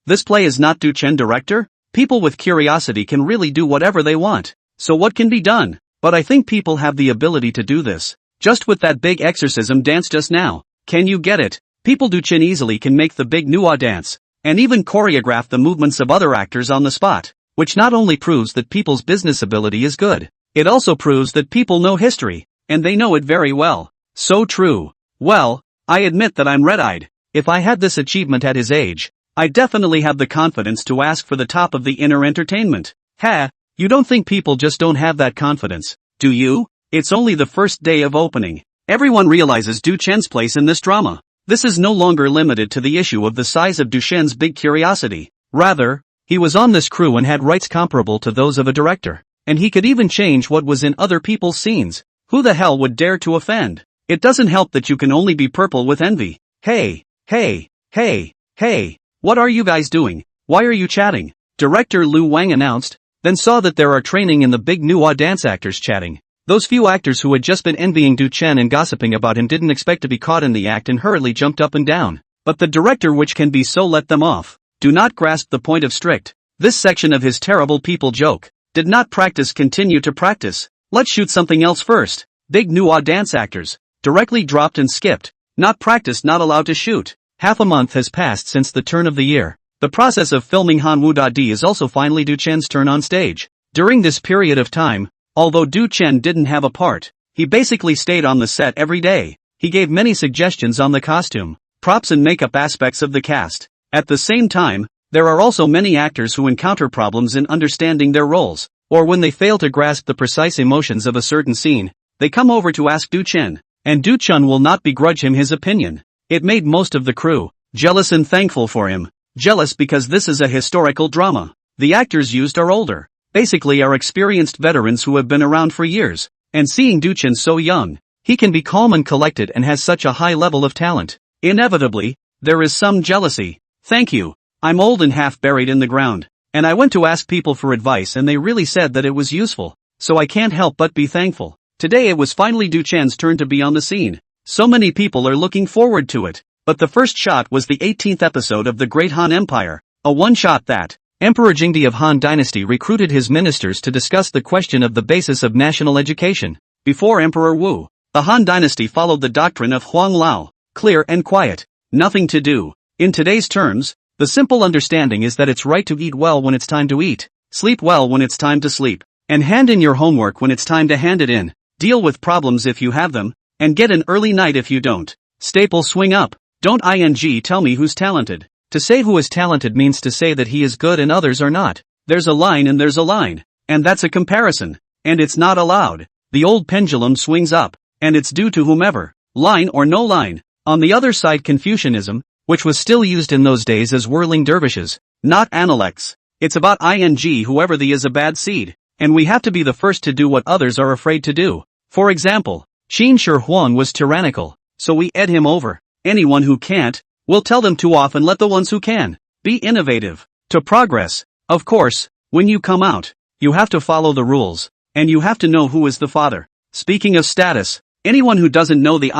This play is not Du-chun director? People with curiosity can really do whatever they want. So what can be done? But I think people have the ability to do this. Just with that big exorcism dance just now. Can you get it? People Du-chun easily can make the big manhwa dance, and even choreograph the movements of other actors on the spot. Which not only proves that people's business ability is good, it also proves that people know history, and they know it very well. So true. Well, I admit that I'm red-eyed. If I had this achievement at his age, I definitely have the confidence to ask for the top of the inner entertainment. You don't think people just don't have that confidence, do you? It's only the first day of opening. Everyone realizes Du-chun's place in this drama. This is no longer limited to the issue of the size of Du-chun's big curiosity. Rather, he was on this crew and had rights comparable to those of a director. And he could even change what was in other people's scenes. Who the hell would dare to offend? It doesn't help that you can only be purple with envy. Hey, What are you guys doing? Why are you chatting? Director Lu Wang announced, then saw that there are training in the big manhwa dance actors chatting. Those few actors who had just been envying Du Chen and gossiping about him didn't expect to be caught in the act and hurriedly jumped up and down. But the director, which can be so, let them off. Do not grasp the point of strict. This section of his terrible people joke. Did not practice, continue to practice. Let's shoot something else first. Big manhwa dance actors. Directly dropped and skipped. Not practiced, not allowed to shoot. Half a month has passed since the turn of the year. The process of filming Hanwoo.D is also finally Du Chen's turn on stage. During this period of time, although Du Chen didn't have a part, he basically stayed on the set every day. He gave many suggestions on the costume, props and makeup aspects of the cast. At the same time, there are also many actors who encounter problems in understanding their roles, or when they fail to grasp the precise emotions of a certain scene, they come over to ask Du Chen, and Du Chen will not begrudge him his opinion. It made most of the crew jealous and thankful for him. Jealous because this is a historical drama. The actors used are older, basically are experienced veterans who have been around for years, and seeing Du Chen so young, he can be calm and collected and has such a high level of talent. Inevitably, there is some jealousy. Thank you. I'm old and half buried in the ground, and I went to ask people for advice and they really said that it was useful, so I can't help but be thankful. Today it was finally Du Chen's turn to be on the scene. So many people are looking forward to it. But the first shot was the 18th episode of the Great Han Empire, a one-shot that Emperor Jingdi of Han Dynasty recruited his ministers to discuss the question of the basis of national education. Before Emperor Wu, the Han Dynasty followed the doctrine of Huang Lao, clear and quiet, nothing to do. In today's terms, the simple understanding is that it's right to eat well when it's time to eat, sleep well when it's time to sleep, and hand in your homework when it's time to hand it in, deal with problems if you have them, and get an early night if you don't. Staple swing up. Don't tell me who's talented. To say who is talented means to say that he is good and others are not. There's a line and there's a line. And that's a comparison. And it's not allowed. The old pendulum swings up. And it's due to whomever. Line or no line. On the other side, Confucianism, which was still used in those days as whirling dervishes, not analects. It's about whoever the is a bad seed. And we have to be the first to do what others are afraid to do. For example, Qin Shi Huang was tyrannical, so we ed him over. Anyone who can't, we'll tell them to off and let the ones who can be innovative. To progress, of course, when you come out, you have to follow the rules, and you have to know who is the father. Speaking of status, anyone who doesn't know the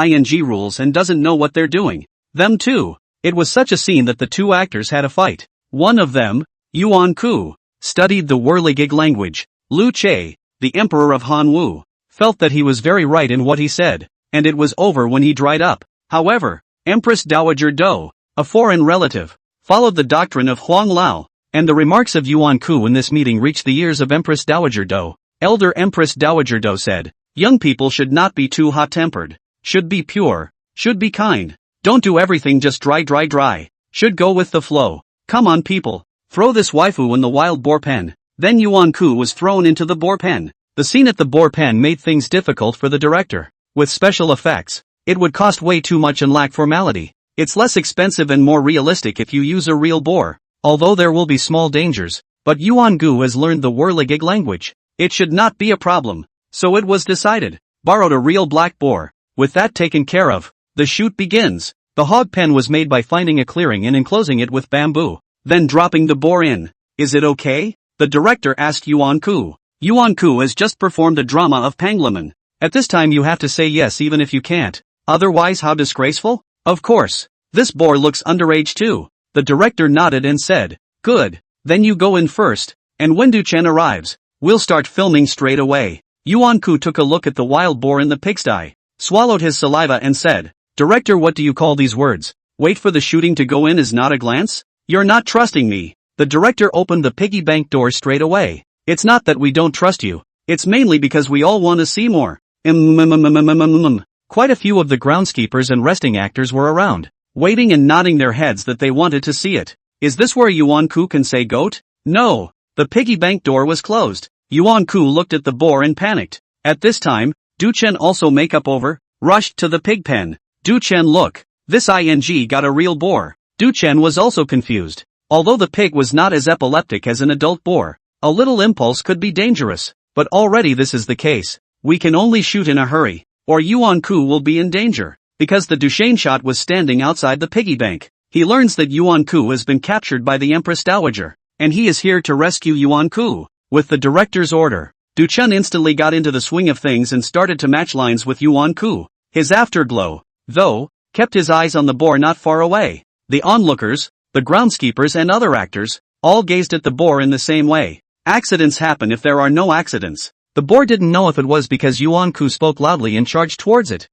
rules and doesn't know what they're doing, them too. It was such a scene that the two actors had a fight. One of them, Yuan Ku, studied the whirligig language. Lu Che, the emperor of Hanwu, felt that he was very right in what he said, and it was over when he dried up. However, Empress Dowager Do, a foreign relative, followed the doctrine of Huang Lao, and the remarks of Yuan Ku in this meeting reached the ears of Empress Dowager Do. Elder Empress Dowager Do said, young people should not be too hot-tempered, should be pure, should be kind, don't do everything just dry, should go with the flow. Come on people, throw this waifu in the wild boar pen. Then Yuan Ku was thrown into the boar pen. The scene at the boar pen made things difficult for the director. With special effects, it would cost way too much and lack formality. It's less expensive and more realistic if you use a real boar, although there will be small dangers, but Yuan Gu has learned the whirligig language. It should not be a problem. So it was decided. Borrowed a real black boar. With that taken care of, the shoot begins. The hog pen was made by finding a clearing and enclosing it with bamboo, then dropping the boar in. Is it okay? The director asked Yuan Ku. Yuan Ku has just performed the drama of Panglaman. At this time you have to say yes even if you can't. Otherwise how disgraceful? Of course. This boar looks underage too. The director nodded and said, good. Then you go in first, and when Du Chen arrives, we'll start filming straight away. Yuan Ku took a look at the wild boar in the pigsty, swallowed his saliva and said, director, what do you call these words? Wait for the shooting to go in is not a glance? You're not trusting me. The director opened the piggy bank door straight away. It's not that we don't trust you. It's mainly because we all want to see more. Quite a few of the groundskeepers and resting actors were around, waiting and nodding their heads that they wanted to see it. Is this where Yuan Ku can say goat? No. The piggy bank door was closed. Yuan Ku looked at the boar and panicked. At this time, Du Chen also makeup over, rushed to the pig pen. Du Chen, look. This got a real boar. Du Chen was also confused. Although the pig was not as epileptic as an adult boar, a little impulse could be dangerous. But already this is the case. We can only shoot in a hurry, or Yuan Ku will be in danger, because the Duchesne shot was standing outside the piggy bank. he learns that Yuan-ku has been captured by the Empress Dowager, and he is here to rescue Yuan-ku. With the director's order, Du-chun instantly got into the swing of things and started to match lines with Yuan-ku. His afterglow, though, kept his eyes on the boar not far away. The onlookers, the groundskeepers and other actors, all gazed at the boar in the same way. Accidents happen if there are no accidents. The boar didn't know if it was because Yuan-ku spoke loudly and charged towards it.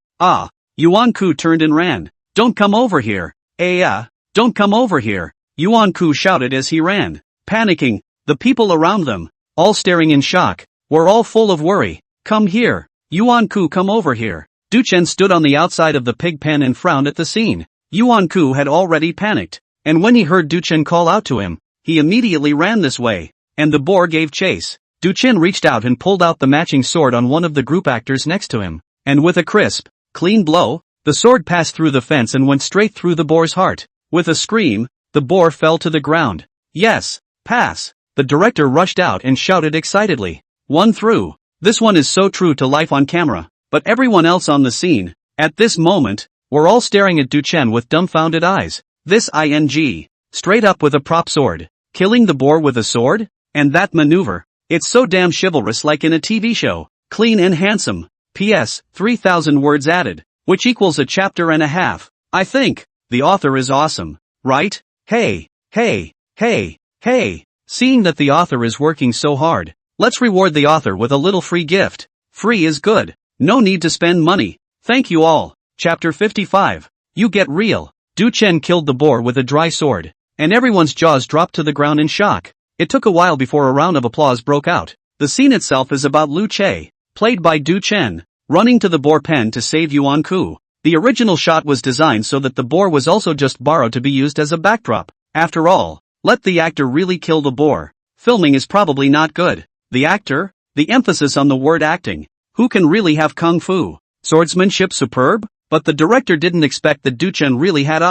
Yuan-ku turned and ran. "Don't come over here. Don't come over here," Yuan-ku shouted as he ran. Panicking, the people around them, all staring in shock, were all full of worry. "Come here, Yuan-ku, come over here." Du-chen stood on the outside of the pig pen and frowned at the scene. Yuan-ku had already panicked, and when he heard Du-chen call out to him, he immediately ran this way, and the boar gave chase. Du-chen reached out and pulled out the matching sword on one of the group actors next to him, and with a crisp, clean blow, the sword passed through the fence and went straight through the boar's heart. With a scream, the boar fell to the ground. "Yes, pass." The director rushed out and shouted excitedly. "One through." This one is so true to life on camera, but everyone else on the scene, at this moment, were all staring at Du-chen with dumbfounded eyes. This straight up with a prop sword, killing the boar with a sword? And that maneuver, it's so damn chivalrous, like in a TV show. Clean and handsome. P.S. 3,000 words added, which equals a chapter and a half. I think, the author is awesome, right? Hey. Seeing that the author is working so hard, let's reward the author with a little free gift. Free is good. No need to spend money. Thank you all. Chapter 55. You Get Real. Du-chen killed the boar with a dry sword, and everyone's jaws dropped to the ground in shock. It took a while before a round of applause broke out. The scene itself is about Lu Che, played by Du-chen, running to the boar pen to save Yuan-ku. The original shot was designed so that the boar was also just borrowed to be used as a backdrop. After all, let the actor really kill the boar. Filming is probably not good. The actor? The emphasis on the word acting. Who can really have kung fu? Swordsmanship superb? But the director didn't expect that Du-chen really had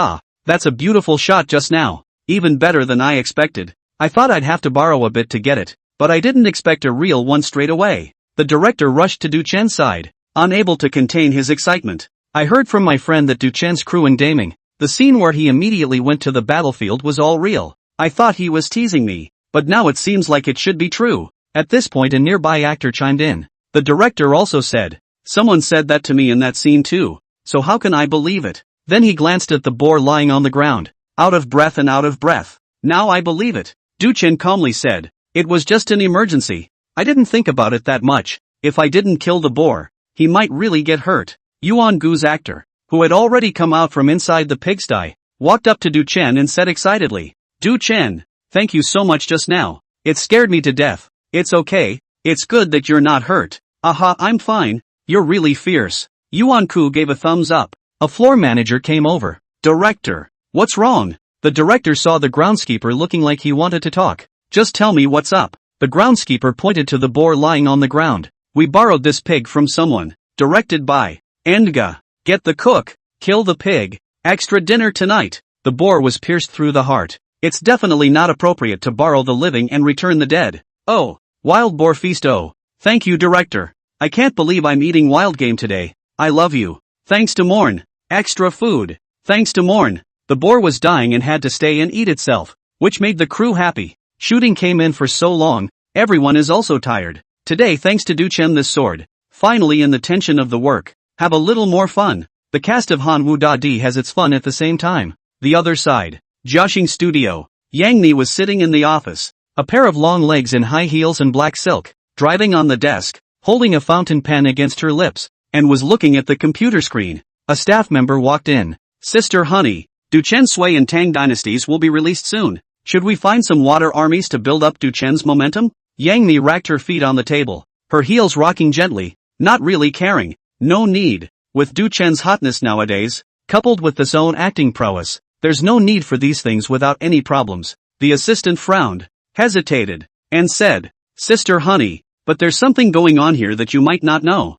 that's a beautiful shot just now. Even better than I expected. I thought I'd have to borrow a bit to get it, but I didn't expect a real one straight away. The director rushed to Du-chen's side, unable to contain his excitement. I heard from my friend that Du-chen's crew in Daming, the scene where he immediately went to the battlefield, was all real. I thought he was teasing me, but now it seems like it should be true. At this point a nearby actor chimed in. The director also said, "Someone said that to me in that scene too, so how can I believe it?" Then he glanced at the boar lying on the ground, out of breath and out of breath. "Now I believe it," Du-chen calmly said. "It was just an emergency. I didn't think about it that much. If I didn't kill the boar, he might really get hurt." Yuan-gu's actor, who had already come out from inside the pigsty, walked up to Du-chen and said excitedly, "Du-chen, thank you so much just now. It scared me to death." "It's okay. It's good that you're not hurt." I'm fine. You're really fierce." Yuan-ku gave a thumbs up. A floor manager came over. "Director, what's wrong?" The director saw the groundskeeper looking like he wanted to talk. "Just tell me what's up." The groundskeeper pointed to the boar lying on the ground. "We borrowed this pig from someone. Directed by Endga. Get the cook. Kill the pig. Extra dinner tonight." The boar was pierced through the heart. It's definitely not appropriate to borrow the living and return the dead. "Oh, wild boar feast. Oh, thank you, director. I can't believe I'm eating wild game today. I love you. Thanks to Morn. Extra food. Thanks to Morn." The boar was dying and had to stay and eat itself, which made the crew happy. Shooting came in for so long, everyone is also tired. Today, thanks to Du-chen, this sword, finally in the tension of the work, have a little more fun. The cast of Han Wu Da Di has its fun at the same time. The other side. Joshing Studio. Yang Ni was sitting in the office, a pair of long legs in high heels and black silk, driving on the desk, holding a fountain pen against her lips, and was looking at the computer screen. A staff member walked in. "Sister Honey, Du-chen's Sui and Tang dynasties will be released soon. Should we find some water armies to build up Du-chen's momentum?" Yang Ni racked her feet on the table, her heels rocking gently, not really caring. "No need. With Du-chen's hotness nowadays, coupled with his own acting prowess, there's no need for these things without any problems." The assistant frowned, hesitated, and said, "Sister Honey, but there's something going on here that you might not know."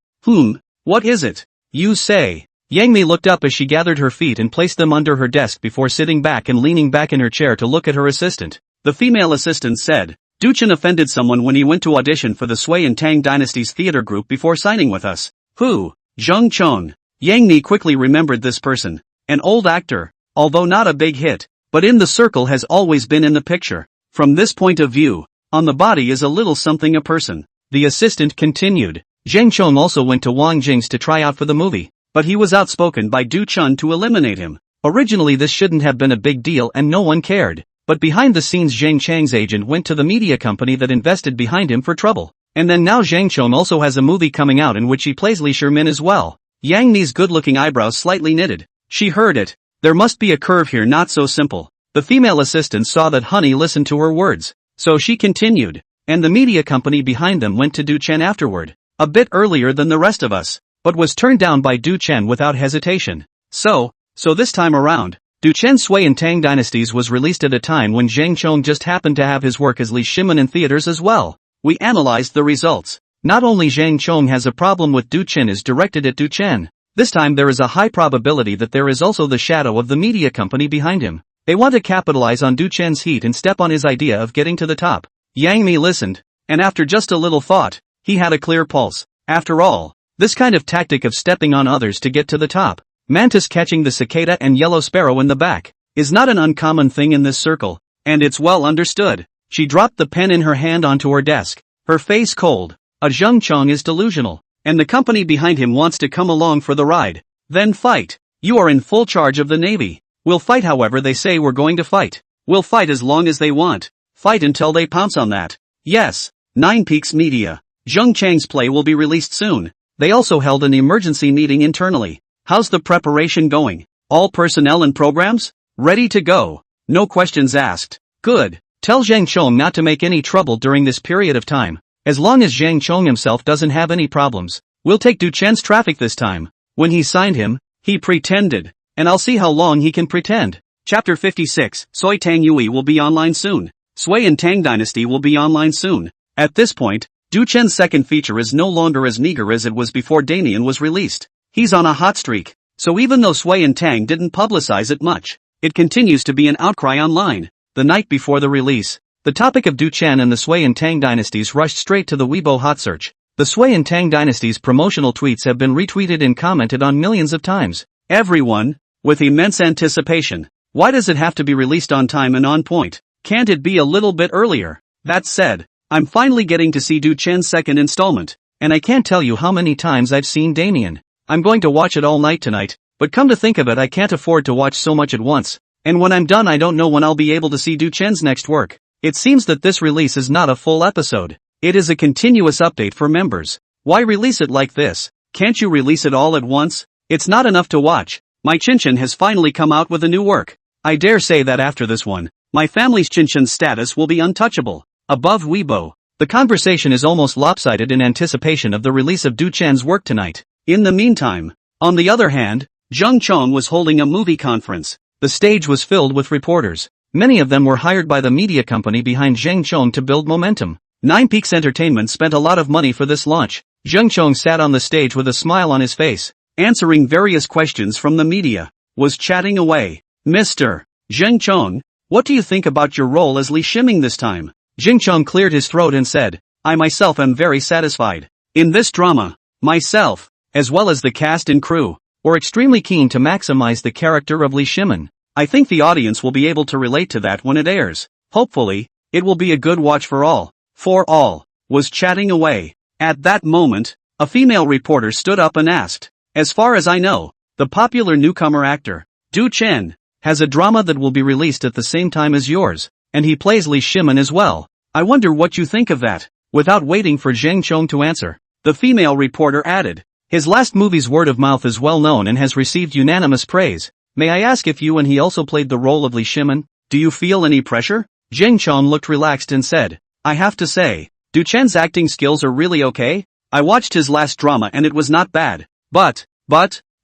What is it? You say." Yang Mi looked up as she gathered her feet and placed them under her desk before sitting back and leaning back in her chair to look at her assistant. The female assistant said, "Du-chen offended someone when he went to audition for the Sui and Tang dynasties theater group before signing with us." "Who?" "Zheng Chong." Yang Ni quickly remembered this person. An old actor, although not a big hit, but in the circle has always been in the picture. From this point of view, on the body is a little something a person. The assistant continued. Zhang Chong also went to Wang Jing's to try out for the movie, but he was outspoken by Du Chun to eliminate him. Originally this shouldn't have been a big deal and no one cared, but behind the scenes Zhang Chang's agent went to the media company that invested behind him for trouble. And then now Zhang Chong also has a movie coming out in which he plays Li Shimin as well. Yang Ni's good-looking eyebrows slightly knitted. She heard it. There must be a curve here, not so simple. The female assistant saw that Honey listened to her words, so she continued, and the media company behind them went to Du Chen afterward, a bit earlier than the rest of us, but was turned down by Du Chen without hesitation. So this time around, Du Chen's Sui and Tang dynasties was released at a time when Zhang Chong just happened to have his work as Li Shimin in theaters as well. We analyzed the results. Not only Zhang Chong has a problem with Du Chen is directed at Du Chen, this time there is a high probability that there is also the shadow of the media company behind him. They want to capitalize on Du Chen's heat and step on his idea of getting to the top. Yang Mi listened, and after just a little thought, he had a clear pulse. After all, this kind of tactic of stepping on others to get to the top, mantis catching the cicada and yellow sparrow in the back, is not an uncommon thing in this circle, and it's well understood. She dropped the pen in her hand onto her desk, her face cold. Zhang Chong is delusional, and the company behind him wants to come along for the ride. Then fight. You are in full charge of the Navy. We'll fight however they say we're going to fight. We'll fight as long as they want. Fight until they pounce on that. Yes. Nine Peaks Media. Zhang Chang's play will be released soon. They also held an emergency meeting internally. How's the preparation going? All personnel and programs? Ready to go. No questions asked. Good. Tell Zhang Chong not to make any trouble during this period of time. As long as Zhang Chong himself doesn't have any problems, we'll take Du Chen's traffic this time. When he signed him, he pretended, and I'll see how long he can pretend. Chapter 56, Sui Tang Yui will be online soon. Sui and Tang Dynasty will be online soon. At this point, Du Chen's second feature is no longer as meager as it was before Damien was released. He's on a hot streak, so even though Sui and Tang didn't publicize it much, it continues to be an outcry online. The night before the release, the topic of Du Chen and the Sui and Tang dynasties rushed straight to the Weibo hot search. The Sui and Tang dynasties' promotional tweets have been retweeted and commented on millions of times. Everyone, with immense anticipation. Why does it have to be released on time and on point? Can't it be a little bit earlier? That said, I'm finally getting to see Du Chen's second installment, and I can't tell you how many times I've seen Damien. I'm going to watch it all night tonight, but come to think of it I can't afford to watch so much at once. And when I'm done I don't know when I'll be able to see Du Chen's next work. It seems that this release is not a full episode. It is a continuous update for members. Why release it like this? Can't you release it all at once? It's not enough to watch. My Chinchin has finally come out with a new work. I dare say that after this one, my family's Chinchin's status will be untouchable. Above Weibo, the conversation is almost lopsided in anticipation of the release of Du Chen's work tonight. In the meantime, on the other hand, Zhang Chong was holding a movie conference. The stage was filled with reporters. Many of them were hired by the media company behind Zhang Chong to build momentum. Nine Peaks Entertainment spent a lot of money for this launch. Zhang Chong sat on the stage with a smile on his face, answering various questions from the media, was chatting away. Mr. Zhang Chong, what do you think about your role as Li Shimin this time? Zhang Chong cleared his throat and said, I myself am very satisfied. In this drama, myself, as well as the cast and crew, were extremely keen to maximize the character of Li Shimin. I think the audience will be able to relate to that when it airs. Hopefully, it will be a good watch for all. For all, was chatting away. At that moment, a female reporter stood up and asked, as far as I know, the popular newcomer actor, Du Chen, has a drama that will be released at the same time as yours, and he plays Li Shimin as well. I wonder what you think of that. Without waiting for Zhang Chong to answer, the female reporter added, his last movie's word of mouth is well known and has received unanimous praise. May I ask if you and he also played the role of Li Shimin? Do you feel any pressure? Zhang Chong looked relaxed and said, I have to say, Du Chen's acting skills are really okay. I watched his last drama and it was not bad. But,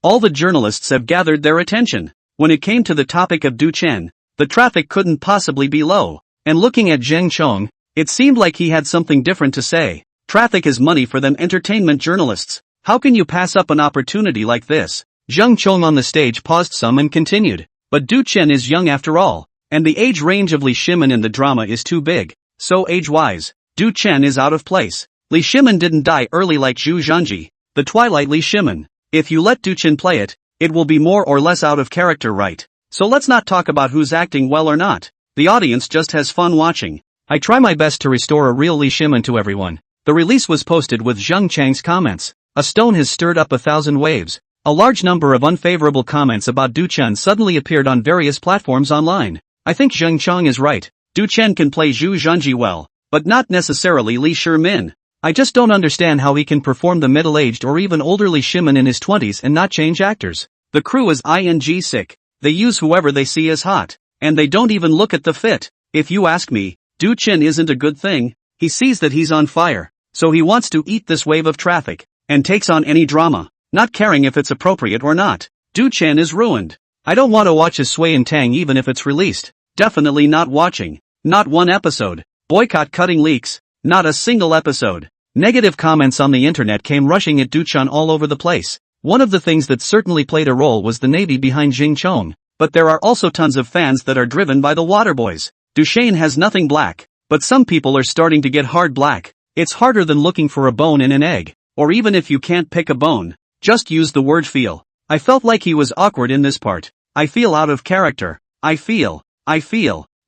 all the journalists have gathered their attention. When it came to the topic of Du Chen, the traffic couldn't possibly be low. And looking at Zhang Chong, it seemed like he had something different to say. Traffic is money for them entertainment journalists. How can you pass up an opportunity like this? Zhang Chong on the stage paused some and continued. But Du Chen is young after all, and the age range of Li Shimin in the drama is too big. So age-wise, Du Chen is out of place. Li Shimin didn't die early like Zhu Zhanji, the Twilight Li Shimin. If you let Du Chen play it, it will be more or less out of character, right? So let's not talk about who's acting well or not. The audience just has fun watching. I try my best to restore a real Lee Shimin to everyone. The release was posted with Zheng Chang's comments. A stone has stirred up 1,000 waves. A large number of unfavorable comments about Du Chen suddenly appeared on various platforms online. I think Zheng Chang is right. Du Chen can play Zhu Zhenji well, but not necessarily Lee Shimin. I just don't understand how he can perform the middle-aged or even older Lee Shimin in his 20s and not change actors. The crew is ing sick. They use whoever they see as hot. And they don't even look at the fit. If you ask me, Du Chen isn't a good thing. He sees that he's on fire, so he wants to eat this wave of traffic, and takes on any drama, not caring if it's appropriate or not. Du Chen is ruined. I don't want to watch his Sui and Tang even if it's released. Definitely not watching. Not one episode. Boycott cutting leaks. Not a single episode. Negative comments on the internet came rushing at Du Chen all over the place. One of the things that certainly played a role was the navy behind Jing Chong. But there are also tons of fans that are driven by the Waterboys. Duchesne has nothing black, but some people are starting to get hard black. It's harder than looking for a bone in an egg, or even if you can't pick a bone, just use the word feel. I felt like he was awkward in this part. I feel out of character. I feel.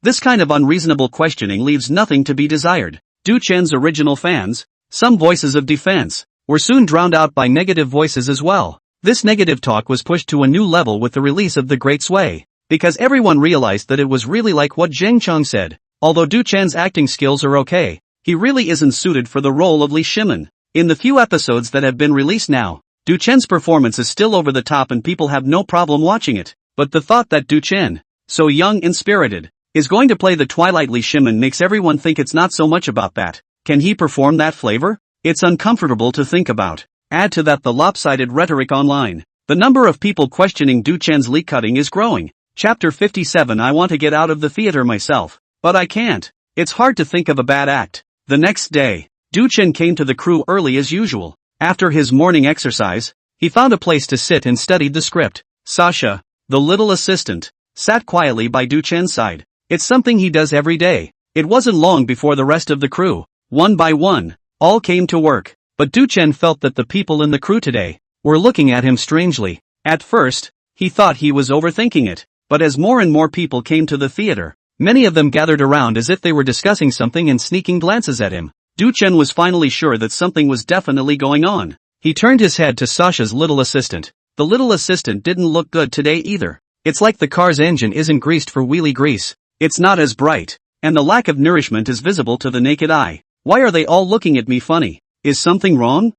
This kind of unreasonable questioning leaves nothing to be desired. Du Chen's original fans, some voices of defense, were soon drowned out by negative voices as well. This negative talk was pushed to a new level with the release of The Great Sway, because everyone realized that it was really like what Zheng Chang said. Although Du Chen's acting skills are okay, he really isn't suited for the role of Lee Shimin. In the few episodes that have been released now, Du Chen's performance is still over the top and people have no problem watching it. But the thought that Du Chen, so young and spirited, is going to play the Twilight Lee Shimin makes everyone think it's not so much about that. Can he perform that flavor? It's uncomfortable to think about. Add to that the lopsided rhetoric online. The number of people questioning Du Chen's leak cutting is growing. Chapter 57. I want to get out of the theater myself, but I can't. It's hard to think of a bad act. The next day, Du Chen came to the crew early as usual. After his morning exercise, he found a place to sit and studied the script. Sasha, the little assistant, sat quietly by Du Chen's side. It's something he does every day. It wasn't long before the rest of the crew, one by one, all came to work. But Du Chen felt that the people in the crew today were looking at him strangely. At first, he thought he was overthinking it, but as more and more people came to the theater, many of them gathered around as if they were discussing something and sneaking glances at him. Du Chen was finally sure that something was definitely going on. He turned his head to Sasha's little assistant. The little assistant didn't look good today either. It's like the car's engine isn't greased for wheelie grease. It's not as bright, and the lack of nourishment is visible to the naked eye. Why are they all looking at me funny? Is something wrong?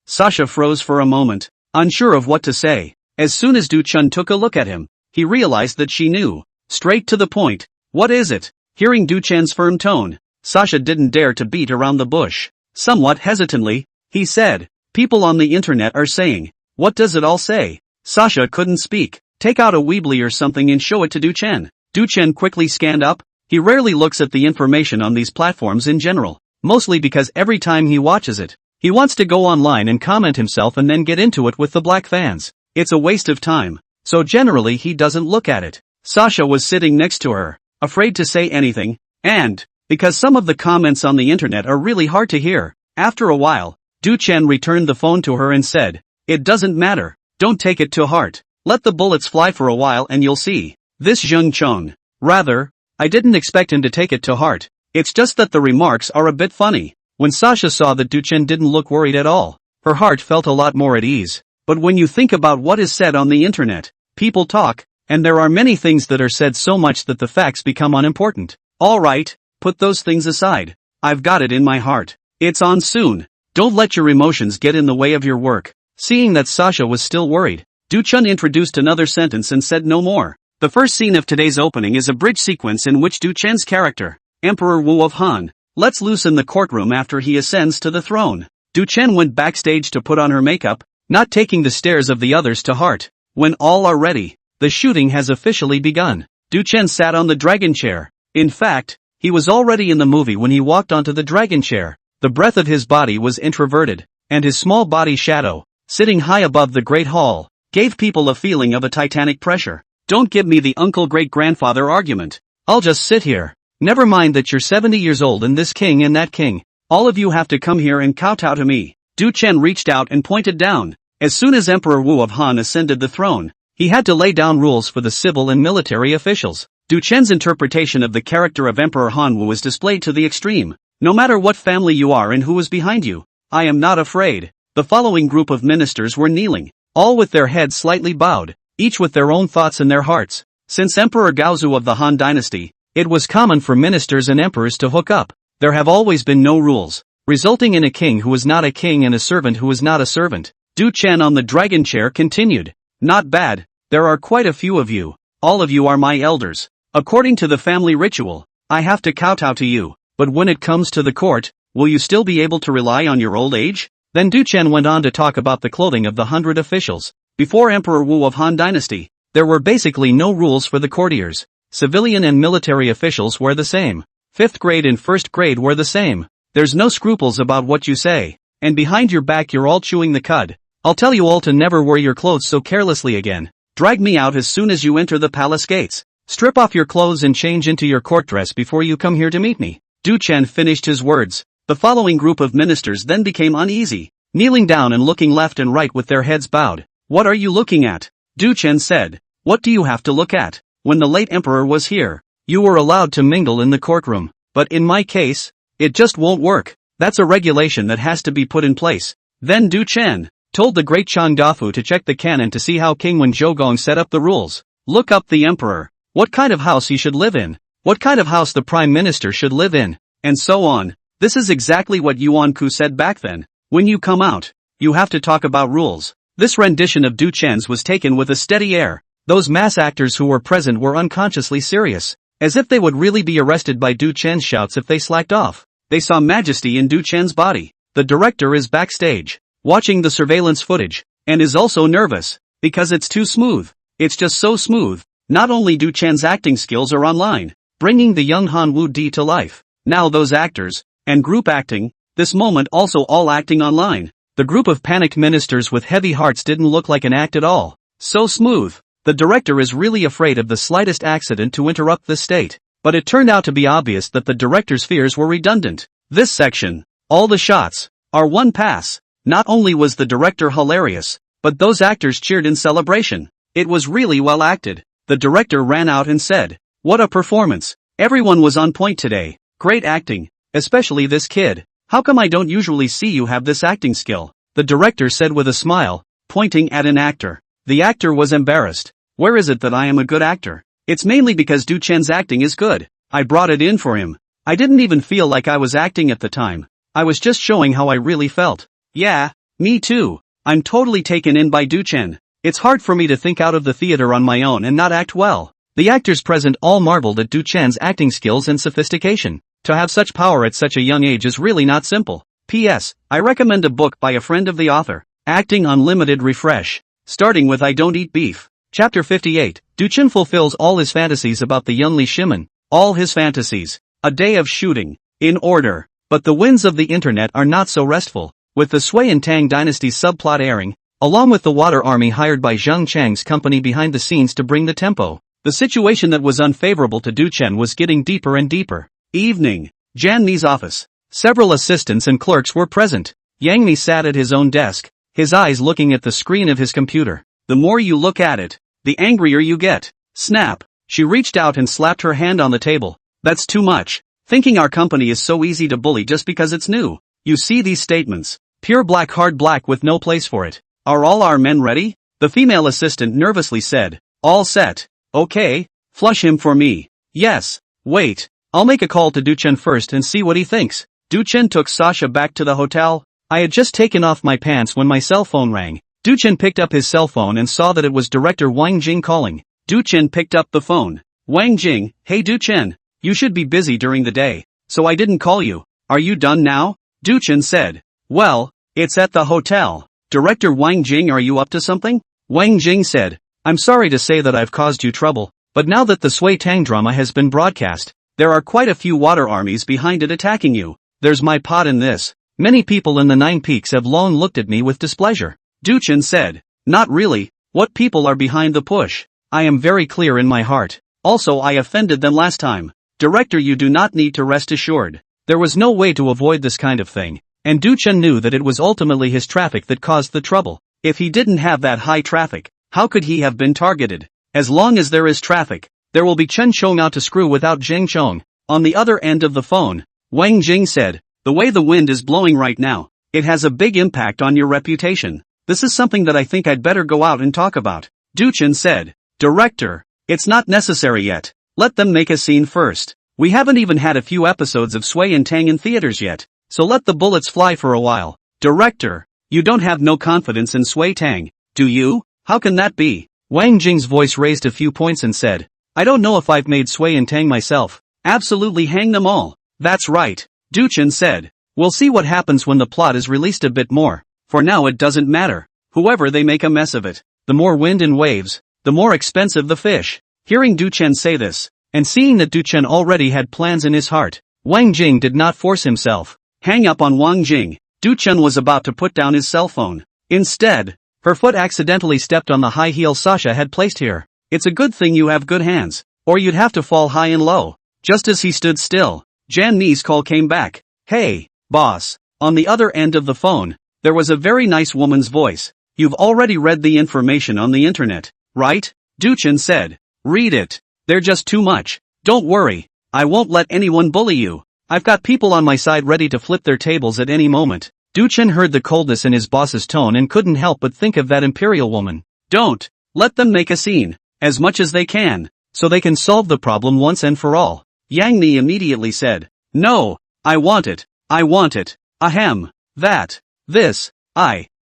Sasha froze for a moment, unsure of what to say. As soon as Du Chen took a look at him, he realized that she knew. Straight to the point. What is it? Hearing Du Chen's firm tone, Sasha didn't dare to beat around the bush. Somewhat hesitantly, he said, people on the internet are saying. What does it all say? Sasha couldn't speak. Take out a Weebly or something and show it to Du Chen. Du Chen quickly scanned up. He rarely looks at the information on these platforms in general. Mostly because every time he watches it, he wants to go online and comment himself and then get into it with the black fans. It's a waste of time, so generally he doesn't look at it. Sasha was sitting next to her, afraid to say anything, and, because some of the comments on the internet are really hard to hear, after a while, Du Chen returned the phone to her and said, it doesn't matter, don't take it to heart, let the bullets fly for a while and you'll see. This Zheng Chong, rather, I didn't expect him to take it to heart. It's just that the remarks are a bit funny. When Sasha saw that Du Chen didn't look worried at all, her heart felt a lot more at ease. But when you think about what is said on the internet, people talk, and there are many things that are said so much that the facts become unimportant. Alright, put those things aside. I've got it in my heart. It's on soon. Don't let your emotions get in the way of your work. Seeing that Sasha was still worried, Du Chen introduced another sentence and said no more. The first scene of today's opening is a bridge sequence in which Du Chen's character, Emperor Wu of Han, lets loose in the courtroom after he ascends to the throne. Du Chen went backstage to put on her makeup, not taking the stares of the others to heart. When all are ready, the shooting has officially begun. Du Chen sat on the dragon chair. In fact, he was already in the movie when he walked onto the dragon chair. The breadth of his body was introverted, and his small body shadow, sitting high above the Great Hall, gave people a feeling of a titanic pressure. Don't give me the uncle-great-grandfather argument. I'll just sit here. Never mind that you're 70 years old and this king and that king. All of you have to come here and kowtow to me. Du Chen reached out and pointed down. As soon as Emperor Wu of Han ascended the throne, He had to lay down rules for the civil and military officials. Du Chen's interpretation of the character of Emperor Hanwu was displayed to the extreme. No matter what family you are and who is behind you, I am not afraid. The following group of ministers were kneeling, all with their heads slightly bowed, each with their own thoughts in their hearts. Since Emperor Gaozu of the Han dynasty, it was common for ministers and emperors to hook up. There have always been no rules, resulting in a king who is not a king and a servant who is not a servant. Du Chen on the dragon chair continued. Not bad, there are quite a few of you. All of you are my elders. According to the family ritual, I have to kowtow to you, but when it comes to the court, will you still be able to rely on your old age? Then Du Chen went on to talk about the clothing of the 100 officials. Before Emperor Wu of Han dynasty, there were basically no rules for the courtiers. Civilian and military officials were the same. 5th grade and 1st grade were the same. There's no scruples about what you say, and behind your back you're all chewing the cud. I'll tell you all to never wear your clothes so carelessly again. Drag me out as soon as you enter the palace gates. Strip off your clothes and change into your court dress before you come here to meet me. Du Chen finished his words. The following group of ministers then became uneasy, kneeling down and looking left and right with their heads bowed. What are you looking at? Du Chen said. What do you have to look at? When the late emperor was here, you were allowed to mingle in the courtroom, but in my case, it just won't work. That's a regulation that has to be put in place. Then Du Chen told the great Chang Dafu to check the canon to see how King Wen Zhougong set up the rules. Look up the emperor, what kind of house he should live in, what kind of house the prime minister should live in, and so on. This is exactly what Yuan Ku said back then. When you come out, you have to talk about rules. This rendition of Du Chen's was taken with a steady air. Those mass actors who were present were unconsciously serious, as if they would really be arrested by Du Chen's shouts if they slacked off. They saw majesty in Du Chen's body. The director is backstage, watching the surveillance footage, and is also nervous, because it's too smooth. It's just so smooth. Not only Du Chen's acting skills are online, bringing the young Han Wu Di to life. Now those actors, and group acting, this moment also all acting online. The group of panicked ministers with heavy hearts didn't look like an act at all. So smooth. The director is really afraid of the slightest accident to interrupt this state. But it turned out to be obvious that the director's fears were redundant. This section, all the shots, are one pass. Not only was the director hilarious, but those actors cheered in celebration. It was really well acted. The director ran out and said, "What a performance. Everyone was on point today. Great acting, especially this kid. How come I don't usually see you have this acting skill?" The director said with a smile, pointing at an actor. The actor was embarrassed. "Where is it that I am a good actor? It's mainly because Du Chen's acting is good. I brought it in for him. I didn't even feel like I was acting at the time. I was just showing how I really felt." Yeah, me too. I'm totally taken in by Du Chen. It's hard for me to think out of the theater on my own and not act well. The actors present all marveled at Du Chen's acting skills and sophistication. To have such power at such a young age is really not simple. P.S. I recommend a book by a friend of the author, Acting Unlimited Refresh, starting with I Don't Eat Beef. Chapter 58. Du Chen fulfills all his fantasies about the young Li Shimin. All his fantasies. A day of shooting. In order. But the winds of the internet are not so restful. With the Sui and Tang dynasties subplot airing, along with the water army hired by Zhang Chang's company behind the scenes to bring the tempo, the situation that was unfavorable to Du Chen was getting deeper and deeper. Evening. Jan Ni's office. Several assistants and clerks were present. Yang Ni sat at his own desk, his eyes looking at the screen of his computer. The more you look at it, the angrier you get. Snap. She reached out and slapped her hand on the table. That's too much. Thinking our company is so easy to bully just because it's new. You see these statements. Pure black, hard black with no place for it. Are all our men ready? The female assistant nervously said. All set. Okay. Flush him for me. Yes. Wait. I'll make a call to Du Chen first and see what he thinks. Du Chen took Sasha back to the hotel. I had just taken off my pants when my cell phone rang. Du Chen picked up his cell phone and saw that it was director Wang Jing calling. Du Chen picked up the phone. Wang Jing, hey Du Chen. You should be busy during the day, so I didn't call you. Are you done now? Du Chen said. Well, it's at the hotel. Director Wang Jing, are you up to something? Wang Jing said. I'm sorry to say that I've caused you trouble, but now that the Sui Tang drama has been broadcast, there are quite a few water armies behind it attacking you. There's my pot in this. Many people in the Nine Peaks have long looked at me with displeasure. Du Chen said. Not really. What people are behind the push? I am very clear in my heart. Also, I offended them last time. Director, you do not need to rest assured. There was no way to avoid this kind of thing, and Du Chen knew that it was ultimately his traffic that caused the trouble. If he didn't have that high traffic, How could he have been targeted? As long as there is traffic, there will be Chen Chong out to screw without Zheng Chong. On the other end of the phone, Wang Jing said, the way the wind is blowing right now, it has a big impact on your reputation. This is something that I think I'd better go out and talk about. Du Chen said, Director, it's not necessary yet. Let them make a scene first. We haven't even had a few episodes of Sui and Tang in theaters yet, so let the bullets fly for a while. Director, you don't have no confidence in Sui Tang, do you? How can that be? Wang Jing's voice raised a few points and said, I don't know if I've made Sui and Tang myself. Absolutely hang them all. That's right. Du Chen said, we'll see what happens when the plot is released a bit more. For now it doesn't matter. Whoever they make a mess of it. The more wind and waves, the more expensive the fish. Hearing Du Chen say this, and seeing that Du Chen already had plans in his heart, Wang Jing did not force himself. Hang up on Wang Jing. Du Chen was about to put down his cell phone. Instead, her foot accidentally stepped on the high heel Sasha had placed here. It's a good thing you have good hands, or you'd have to fall high and low. Just as he stood still, Jan Ni's call came back. Hey, boss. On the other end of the phone, there was a very nice woman's voice. You've already read the information on the internet, right? Du Chen said. Read it. They're just too much. Don't worry. I won't let anyone bully you. I've got people on my side ready to flip their tables at any moment. Du Chen heard the coldness in his boss's tone and couldn't help but think of that imperial woman. Don't. Let them make a scene, as much as they can, so they can solve the problem once and for all. Yang Ni immediately said. No. I want it. I want it. Ahem. That. This.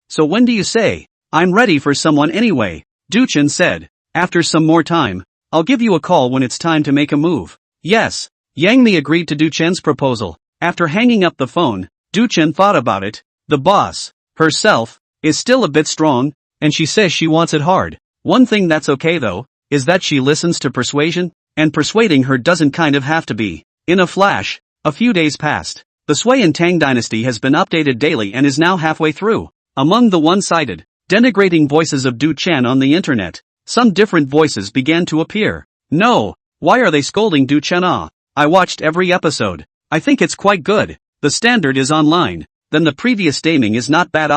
So when do you say? I'm ready for someone anyway. Du Chen said. After some more time, I'll give you a call when it's time to make a move. Yes. Yang Ni agreed to Du Chen's proposal. After hanging up the phone, Du Chen thought about it. The boss, herself, is still a bit strong, and she says she wants it hard. One thing that's okay though, is that she listens to persuasion, and persuading her doesn't kind of have to be. In a flash, a few days passed. The Sui and Tang dynasty has been updated daily and is now halfway through. Among the one-sided, denigrating voices of Du Chen on the internet, some different voices began to appear. No, why are they scolding Du Chen? I watched every episode. I think it's quite good. The standard is online. Then the previous daming is not bad.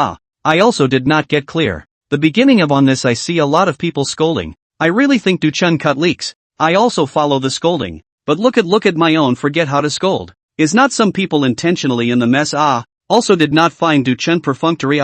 I also did not get clear. The beginning of on this I see a lot of people scolding. I really think Du Chen cut leaks. I also follow the scolding. But look at my own forget how to scold. Is not some people intentionally in the mess? Also did not find Du Chen perfunctory.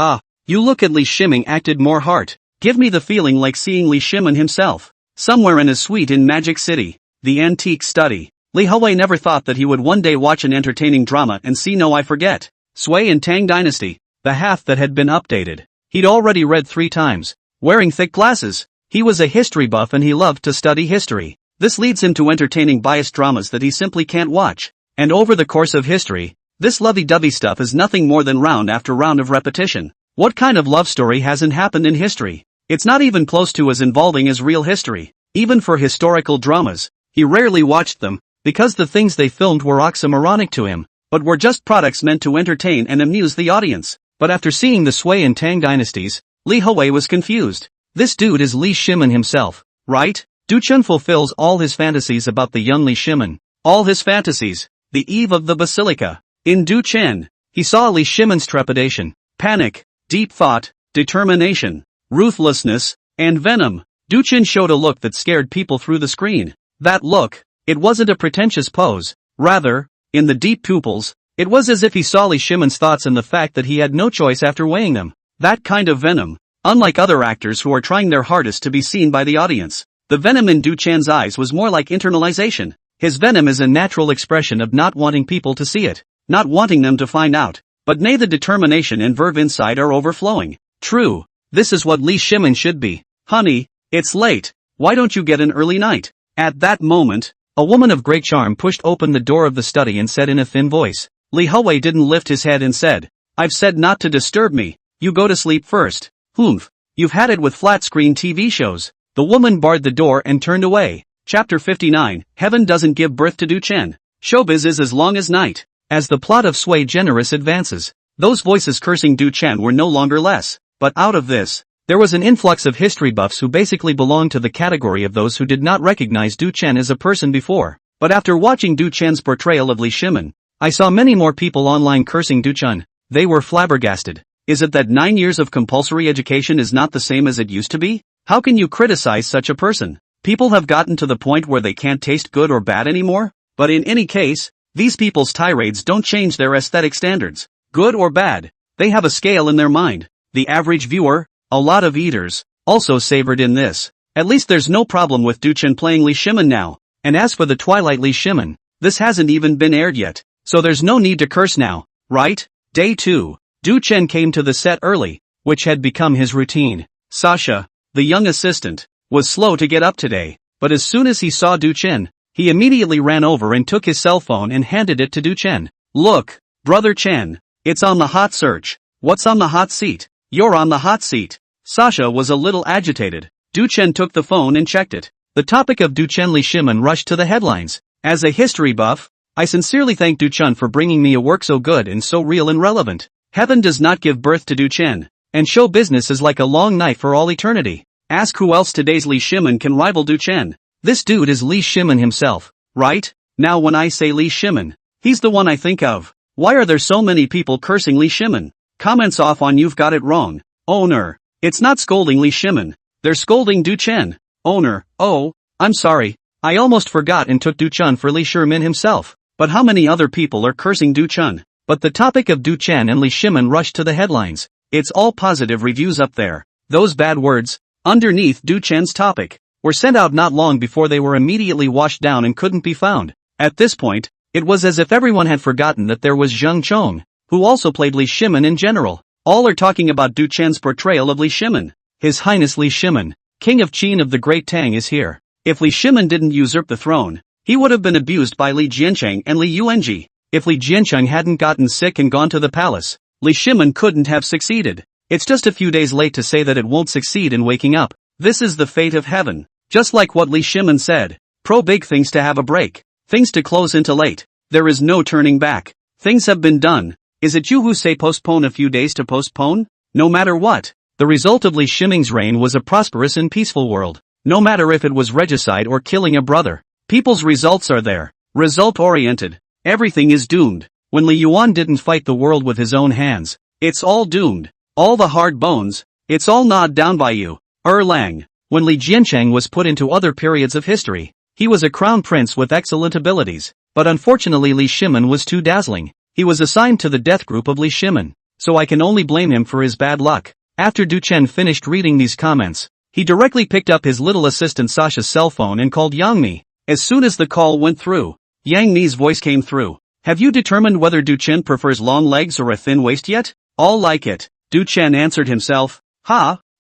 You look at Li Shiming acted more heart. Give me the feeling like seeing Li Shiming himself. Somewhere in a suite in Magic City. The antique study. Li Hui never thought that he would one day watch an entertaining drama and see No I Forget. Sui and Tang Dynasty. The half that had been updated. He'd already read 3 times. Wearing thick glasses. He was a history buff and he loved to study history. This leads him to entertaining biased dramas that he simply can't watch. And over the course of history, this lovey-dovey stuff is nothing more than round after round of repetition. What kind of love story hasn't happened in history? It's not even close to as involving as real history. Even for historical dramas, he rarely watched them, because the things they filmed were oxymoronic to him, but were just products meant to entertain and amuse the audience. But after seeing the Sui and Tang dynasties, Li Hui was confused. This dude is Li Shimin himself, right? Du Chen fulfills all his fantasies about the young Li Shimin. All his fantasies. The eve of the basilica. In Du Chen, he saw Li Shimin's trepidation, panic, deep thought, determination, ruthlessness, and venom. Du Chen showed a look that scared people through the screen. That look, it wasn't a pretentious pose. Rather, in the deep pupils, it was as if he saw Li Shimin's thoughts and the fact that he had no choice after weighing them. That kind of venom. Unlike other actors who are trying their hardest to be seen by the audience, the venom in Du Chen's eyes was more like internalization. His venom is a natural expression of not wanting people to see it, not wanting them to find out, but nay the determination and verve inside are overflowing. True, this is what Li Shimin should be. Honey, it's late, why don't you get an early night? At that moment, a woman of great charm pushed open the door of the study and said in a thin voice. Li Hui didn't lift his head and said, I've said not to disturb me, you go to sleep first. Humph, you've had it with flat-screen TV shows. The woman barred the door and turned away. Chapter 59, Heaven doesn't give birth to Du Chen. Showbiz is as long as night. As the plot of Sui Generous advances, those voices cursing Du Chen were no longer less. But out of this, there was an influx of history buffs who basically belonged to the category of those who did not recognize Du Chen as a person before. But after watching Du Chen's portrayal of Li Shimin, I saw many more people online cursing Du Chen. They were flabbergasted. Is it that 9 years of compulsory education is not the same as it used to be? How can you criticize such a person? People have gotten to the point where they can't taste good or bad anymore? But in any case, these people's tirades don't change their aesthetic standards. Good or bad, they have a scale in their mind. The average viewer, a lot of eaters, also savored in this. At least there's no problem with Duchen playing Lee Shimin now. And as for the Twilight Lee Shimin, this hasn't even been aired yet, so there's no need to curse now, right? Day 2. Duchen came to the set early, which had become his routine. Sasha, the young assistant, was slow to get up today, but as soon as he saw Duchen, he immediately ran over and took his cell phone and handed it to Duchen. Look, brother Chen, it's on the hot search. What's on the hot seat? You're on the hot seat. Sasha was a little agitated. Duchen took the phone and checked it. The topic of Duchen Lee Shimin rushed to the headlines. As a history buff, I sincerely thank Duchen for bringing me a work so good and so real and relevant. Heaven does not give birth to Duchen, and show business is like a long night for all eternity. Ask who else today's Lee Shimin can rival Duchen. This dude is Lee Shimin himself, right? Now when I say Lee Shimin, he's the one I think of. Why are there so many people cursing Lee Shimin? Comments off on You've Got It Wrong. Owner. It's not scolding Lee Shimin. They're scolding Duchen. Owner. Oh, I'm sorry. I almost forgot and took Duchen for Lee Shimin himself. But how many other people are cursing Duchen? But the topic of Duchen and Lee Shimin rushed to the headlines. It's all positive reviews up there. Those bad words, underneath Duchen's topic, were sent out not long before they were immediately washed down and couldn't be found. At this point, it was as if everyone had forgotten that there was Zheng Chong, who also played Lee Shimin in general. All are talking about Duchen's portrayal of Lee Shimin. His Highness Lee Shimin, King of Qin of the Great Tang, is here. If Lee Shimin didn't usurp the throne, he would have been abused by Li Jiancheng and Li Yuanji. If Li Jiancheng hadn't gotten sick and gone to the palace, Lee Shimin couldn't have succeeded. It's just a few days late to say that it won't succeed in waking up. This is the fate of heaven. Just like what Lee Shimin said. Big things to have a break. Things to close into late. There is no turning back. Things have been done. Is it you who say postpone a few days to postpone? No matter what, the result of Lee Shimin's reign was a prosperous and peaceful world. No matter if it was regicide or killing a brother. People's results are there. Result-oriented. Everything is doomed. When Li Yuan didn't fight the world with his own hands, it's all doomed. All the hard bones, it's all gnawed down by you. Erlang. When Li Jiancheng was put into other periods of history, he was a crown prince with excellent abilities, but unfortunately Lee Shimin was too dazzling. He was assigned to the death group of Lee Shimin, so I can only blame him for his bad luck. After Duchen finished reading these comments, he directly picked up his little assistant Sasha's cell phone and called Yang Mi. As soon as the call went through, Yang Mi's voice came through. Have you determined whether Duchen prefers long legs or a thin waist yet? All like it. Duchen answered himself.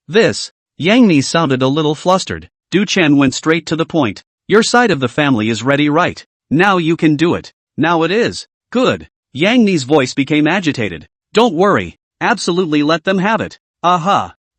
This. Yang Mi sounded a little flustered. Duchen went straight to the point. Your side of the family is ready, right? Now you can do it. Now it is. Good. Yang Mi's voice became agitated. Don't worry. Absolutely let them have it.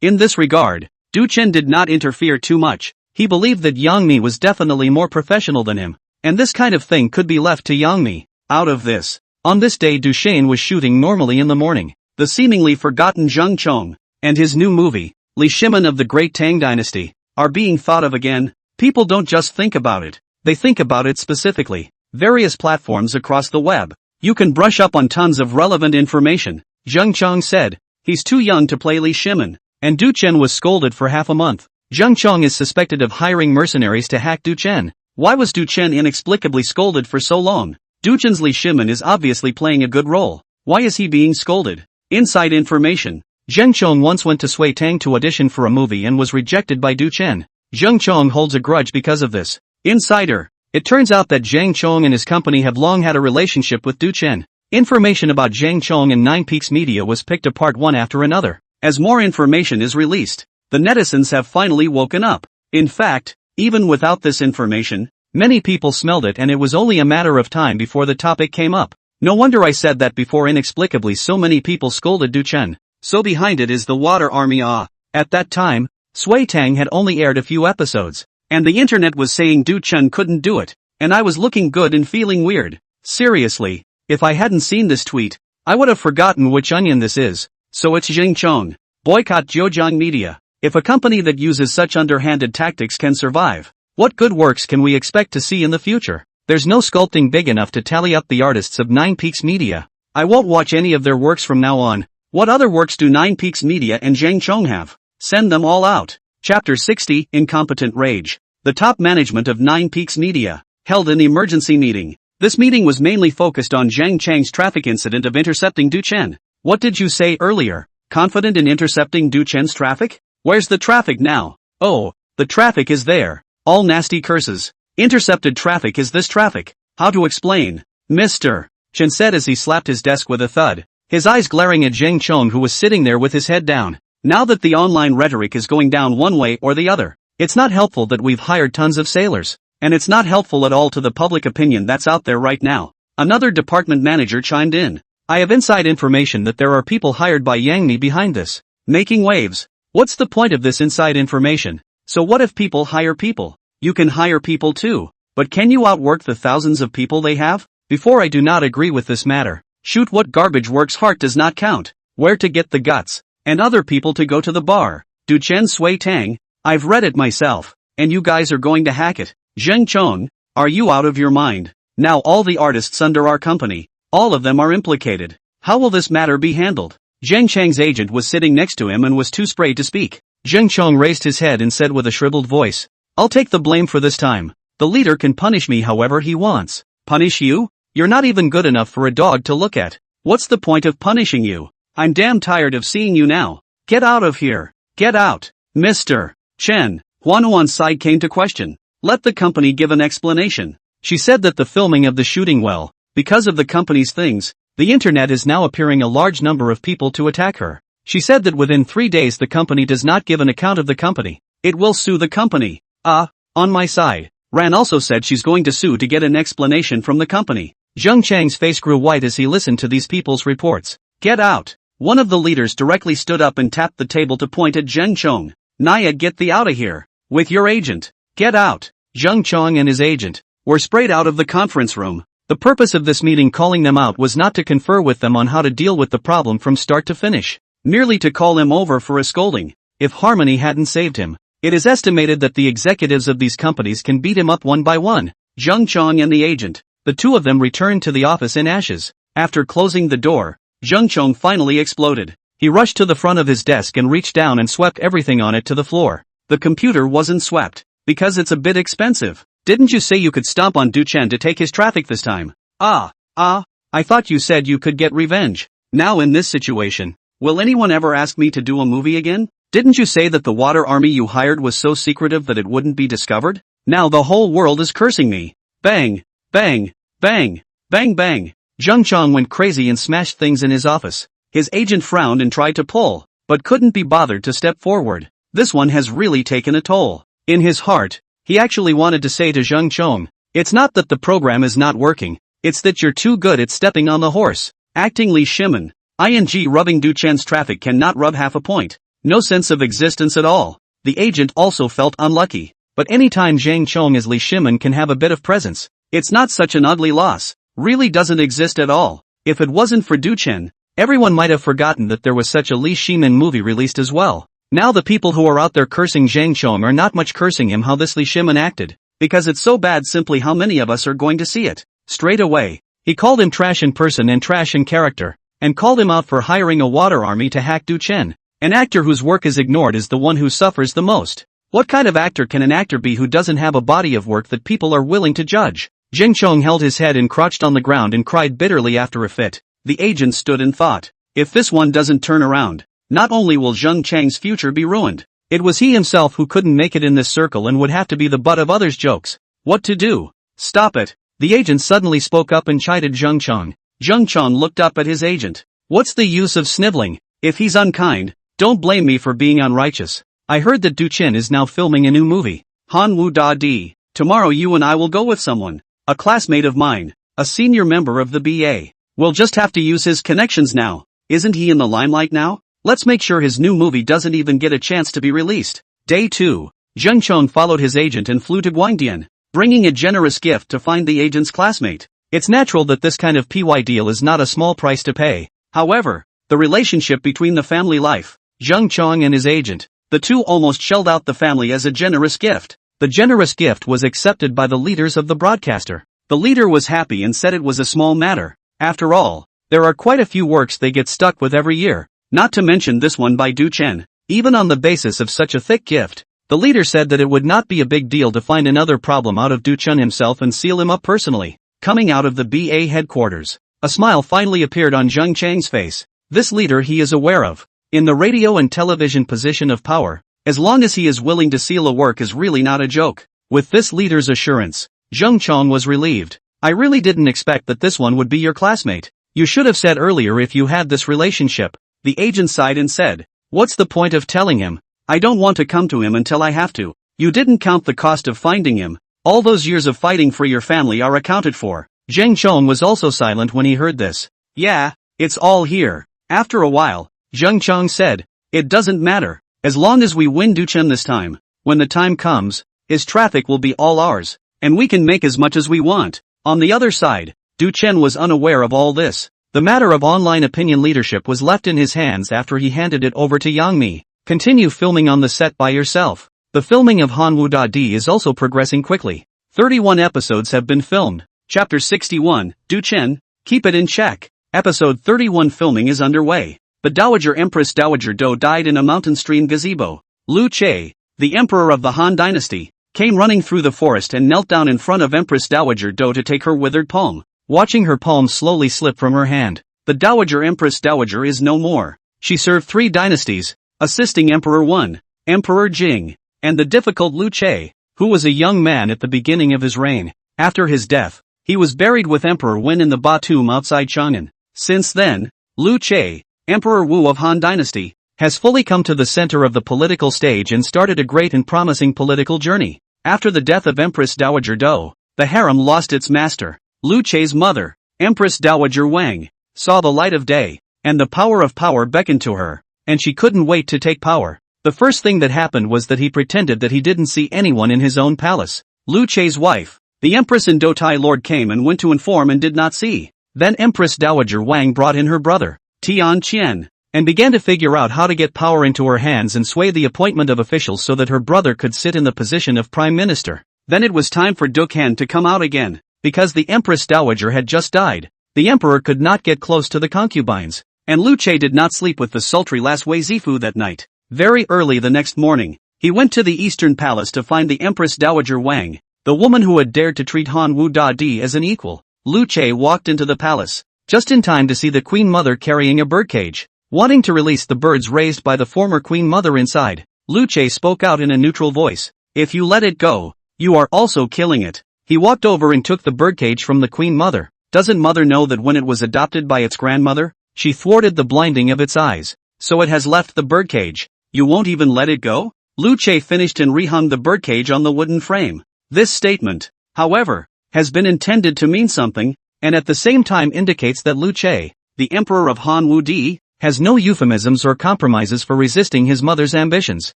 In this regard, Duchen did not interfere too much. He believed that Yang Mi was definitely more professional than him, and this kind of thing could be left to Yang Mi. Out of this. On this day Duchen was shooting normally in the morning. The seemingly forgotten Zheng Chong, and his new movie, Lee Shimin of the Great Tang Dynasty, are being thought of again. People don't just think about it, they think about it specifically. Various platforms across the web. You can brush up on tons of relevant information. Zheng Chong said, he's too young to play Lee Shimin, and Duchen was scolded for half a month. Zheng Chong is suspected of hiring mercenaries to hack Duchen. Why was Duchen inexplicably scolded for so long? Duchen's Lee Shimin is obviously playing a good role. Why is he being scolded? Inside information. Zheng Chong once went to Sui Tang to audition for a movie and was rejected by Duchen. Zheng Chong holds a grudge because of this. Insider. It turns out that Zheng Chong and his company have long had a relationship with Duchen. Information about Zheng Chong and Nine Peaks Media was picked apart one after another. As more information is released, the netizens have finally woken up. In fact, even without this information, many people smelled it and it was only a matter of time before the topic came up. No wonder I said that before. Inexplicably so many people scolded Duchen. So behind it is the Water Army. At that time, Sui Tang had only aired a few episodes, and the internet was saying Duchen couldn't do it, and I was looking good and feeling weird. Seriously, if I hadn't seen this tweet, I would have forgotten which onion this is. So it's Zheng Chong. Boycott Zhejiang Media. If a company that uses such underhanded tactics can survive, what good works can we expect to see in the future? There's no sculpting big enough to tally up the artists of Nine Peaks Media. I won't watch any of their works from now on. What other works do Nine Peaks Media and Zheng Chong have? Send them all out. Chapter 60, Incompetent Rage. The top management of Nine Peaks Media held an emergency meeting. This meeting was mainly focused on Zhang Chang's traffic incident of intercepting Du Chen. What did you say earlier? Confident in intercepting Du Chen's traffic? Where's the traffic now? Oh, the traffic is there. All nasty curses. Intercepted traffic is this traffic. How to explain? Mr. Chen said as he slapped his desk with a thud, his eyes glaring at Zheng Chong, who was sitting there with his head down. Now that the online rhetoric is going down one way or the other, it's not helpful that we've hired tons of sailors, and it's not helpful at all to the public opinion that's out there right now. Another department manager chimed in. I have inside information that there are people hired by Yang Mi behind this, making waves. What's the point of this inside information? So what if people hire people? You can hire people too, but can you outwork the thousands of people they have? Before, I do not agree with this matter. Shoot what garbage works hard does not count. Where to get the guts and other people to go to the bar? Du Chen Sui Tang? I've read it myself, and you guys are going to hack it. Zheng Chong, are you out of your mind? Now all the artists under our company, all of them are implicated. How will this matter be handled? Zheng Chang's agent was sitting next to him and was too sprayed to speak. Zheng Chong raised his head and said with a shriveled voice, I'll take the blame for this time. The leader can punish me however he wants. Punish you? You're not even good enough for a dog to look at. What's the point of punishing you? I'm damn tired of seeing you now. Get out of here. Get out. Mr. Chen. Huanuan's side came to question. Let the company give an explanation. She said that the filming of the shooting, well, because of the company's things, the internet is now appearing a large number of people to attack her. She said that within 3 days the company does not give an account of the company. It will sue the company. On my side. Ran also said she's going to sue to get an explanation from the company. Zheng Chang's face grew white as he listened to these people's reports. Get out. One of the leaders directly stood up and tapped the table to point at Zheng Chong. Naya, get thee out of here. With your agent. Get out. Zheng Chong and his agent were sprayed out of the conference room. The purpose of this meeting, calling them out, was not to confer with them on how to deal with the problem from start to finish, merely to call him over for a scolding. If Harmony hadn't saved him, it is estimated that the executives of these companies can beat him up one by one. Zheng Chong and the agent, the two of them returned to the office in ashes. After closing the door, Zheng Chong finally exploded. He rushed to the front of his desk and reached down and swept everything on it to the floor. The computer wasn't swept, because it's a bit expensive. Didn't you say you could stomp on Du Chen to take his traffic this time? I thought you said you could get revenge. Now in this situation, will anyone ever ask me to do a movie again? Didn't you say that the water army you hired was so secretive that it wouldn't be discovered? Now the whole world is cursing me. Bang, bang, bang, bang, bang. Zheng Chong went crazy and smashed things in his office. His agent frowned and tried to pull, but couldn't be bothered to step forward. This one has really taken a toll. In his heart, he actually wanted to say to Zheng Chong, it's not that the program is not working, it's that you're too good at stepping on the horse. Acting Li Shimen. Rubbing Du Chen's traffic cannot rub half a point. No sense of existence at all. The agent also felt unlucky. But anytime Zheng Chong as Li Shimen can have a bit of presence, it's not such an ugly loss. Really doesn't exist at all. If it wasn't for Du Chen, everyone might have forgotten that there was such a Li Shimen movie released as well. Now the people who are out there cursing Zheng Chong are not much cursing him how this Li Shimen acted. Because it's so bad, simply how many of us are going to see it. Straight away, he called him trash in person and trash in character, and called him out for hiring a water army to hack Du Chen. An actor whose work is ignored is the one who suffers the most. What kind of actor can an actor be who doesn't have a body of work that people are willing to judge? Zheng Chong held his head and crouched on the ground and cried bitterly after a fit. The agent stood and thought, if this one doesn't turn around, not only will Zheng Chang's future be ruined, it was he himself who couldn't make it in this circle and would have to be the butt of others' jokes. What to do? Stop it. The agent suddenly spoke up and chided Zheng Chong. Zheng Chong looked up at his agent. What's the use of sniveling? If he's unkind, don't blame me for being unrighteous. I heard that Du Chen is now filming a new movie. Han Wu Da Di. Tomorrow you and I will go with someone. A classmate of mine. A senior member of the BA. We'll just have to use his connections now. Isn't he in the limelight now? Let's make sure his new movie doesn't even get a chance to be released. Day 2. Zheng Chong followed his agent and flew to Guangdian, bringing a generous gift to find the agent's classmate. It's natural that this kind of PY deal is not a small price to pay. However, the relationship between the family life, Zheng Chong and his agent, the two almost shelled out the family as a generous gift. The generous gift was accepted by the leaders of the broadcaster. The leader was happy and said it was a small matter. After all, there are quite a few works they get stuck with every year, not to mention this one by Du Chen. Even on the basis of such a thick gift, The leader said that it would not be a big deal to find another problem out of Du Chun himself and seal him up personally. Coming out of the BA headquarters, a smile finally appeared on Zheng Chang's face. This leader he is aware of. In the radio and television position of power, as long as he is willing to seal a work is really not a joke. With this leader's assurance, Zheng Chang was relieved. I really didn't expect that this one would be your classmate. You should have said earlier if you had this relationship. The agent sighed and said, what's the point of telling him? I don't want to come to him until I have to. You didn't count the cost of finding him. All those years of fighting for your family are accounted for. Zheng Chong was also silent when he heard this. Yeah, it's all here. After a while, Zheng Chong said, it doesn't matter. As long as we win Duchen this time, when the time comes, his traffic will be all ours, and we can make as much as we want. On the other side, Duchen was unaware of all this. The matter of online opinion leadership was left in his hands after he handed it over to Yang Mi. Continue filming on the set by yourself. The filming of Hanwu.D is also progressing quickly. 31 episodes have been filmed. Chapter 61, Du Chen, Keep It in Check. Episode 31 filming is underway. The Dowager Empress Dowager Do died in a mountain stream gazebo. Lu Che, the emperor of the Han dynasty, came running through the forest and knelt down in front of Empress Dowager Do to take her withered palm. Watching her palm slowly slip from her hand, the Dowager Empress Dowager is no more. She served 3 dynasties, assisting Emperor 1, Emperor Jing, and the difficult Lu Che, who was a young man at the beginning of his reign. After his death, he was buried with Emperor Wen in the Ba tomb outside Chang'an. Since then, Lu Che, Emperor Wu of Han Dynasty, has fully come to the center of the political stage and started a great and promising political journey. After the death of Empress Dowager Do, the harem lost its master. Lu Che's mother, Empress Dowager Wang, saw the light of day, and the power of power beckoned to her, and she couldn't wait to take power. The first thing that happened was that he pretended that he didn't see anyone in his own palace. Lu Che's wife, the Empress and Dotai Lord came and went to inform and did not see. Then Empress Dowager Wang brought in her brother, Tian Qian, and began to figure out how to get power into her hands and sway the appointment of officials so that her brother could sit in the position of prime minister. Then it was time for Dukan to come out again. Because the Empress Dowager had just died, the emperor could not get close to the concubines, and Lu Che did not sleep with the sultry last Wei Zifu that night. Very early the next morning, he went to the Eastern Palace to find the Empress Dowager Wang, the woman who had dared to treat Han Wu Da Di as an equal. Lu Che walked into the palace, just in time to see the Queen Mother carrying a birdcage. Wanting to release the birds raised by the former Queen Mother inside, Lu Che spoke out in a neutral voice. If you let it go, you are also killing it. He walked over and took the birdcage from the Queen Mother. Doesn't Mother know that when it was adopted by its grandmother, she thwarted the blinding of its eyes, so it has left the birdcage. You won't even let it go? Lu Che finished and rehung the birdcage on the wooden frame. This statement, however, has been intended to mean something, and at the same time indicates that Lu Che, the Emperor of Han Wu Di, has no euphemisms or compromises for resisting his mother's ambitions.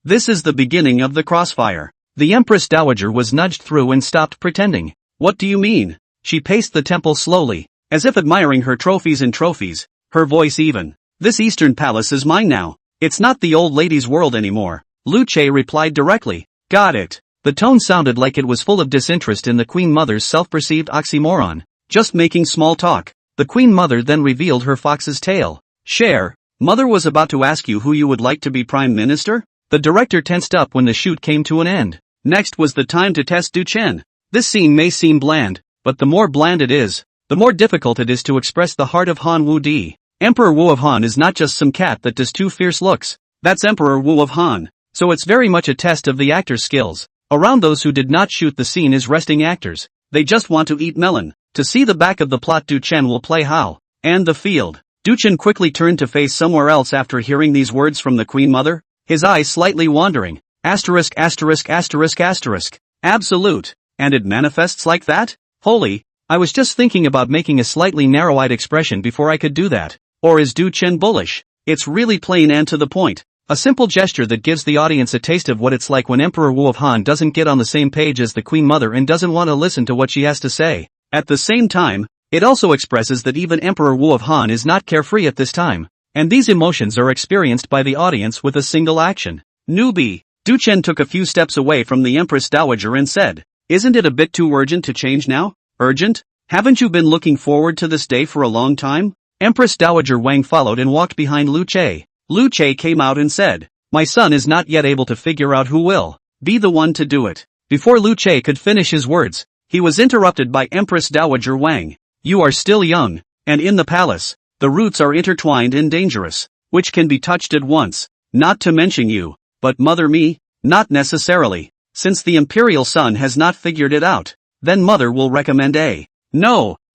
This is the beginning of the crossfire. The Empress Dowager was nudged through and stopped pretending. What do you mean? She paced the temple slowly, as if admiring her trophies and trophies, her voice even. This Eastern Palace is mine now. It's not the old lady's world anymore. Lu Che replied directly. Got it. The tone sounded like it was full of disinterest in the Queen Mother's self-perceived oxymoron. Just making small talk. The Queen Mother then revealed her fox's tail. Share. Mother was about to ask you who you would like to be Prime Minister? The director tensed up when the shoot came to an end. Next was the time to test Du Chen. This scene may seem bland, but the more bland it is, the more difficult it is to express the heart of Han Wu Di. Emperor Wu of Han is not just some cat that does 2 fierce looks. That's Emperor Wu of Han. So it's very much a test of the actor's skills. Around those who did not shoot the scene is resting actors. They just want to eat melon. To see the back of the plot, Du Chen will play Hao. And the field. Du Chen quickly turned to face somewhere else after hearing these words from the Queen Mother, his eyes slightly wandering. Asterisk asterisk asterisk asterisk. Absolute. And it manifests like that? Holy. I was just thinking about making a slightly narrow-eyed expression before I could do that. Or is Du Chen bullish? It's really plain and to the point. A simple gesture that gives the audience a taste of what it's like when Emperor Wu of Han doesn't get on the same page as the Queen Mother and doesn't want to listen to what she has to say. At the same time, it also expresses that even Emperor Wu of Han is not carefree at this time. And these emotions are experienced by the audience with a single action. Newbie. Du Chen took a few steps away from the Empress Dowager and said, Isn't it a bit too urgent to change now? Urgent? Haven't you been looking forward to this day for a long time? Empress Dowager Wang followed and walked behind Lu Che. Lu Che came out and said, My son is not yet able to figure out who will. Be the one to do it. Before Lu Che could finish his words, he was interrupted by Empress Dowager Wang. You are still young, and in the palace, the roots are intertwined and dangerous, which can be touched at once, not to mention you, but mother me? Not necessarily. Since the imperial son has not figured it out, then mother will recommend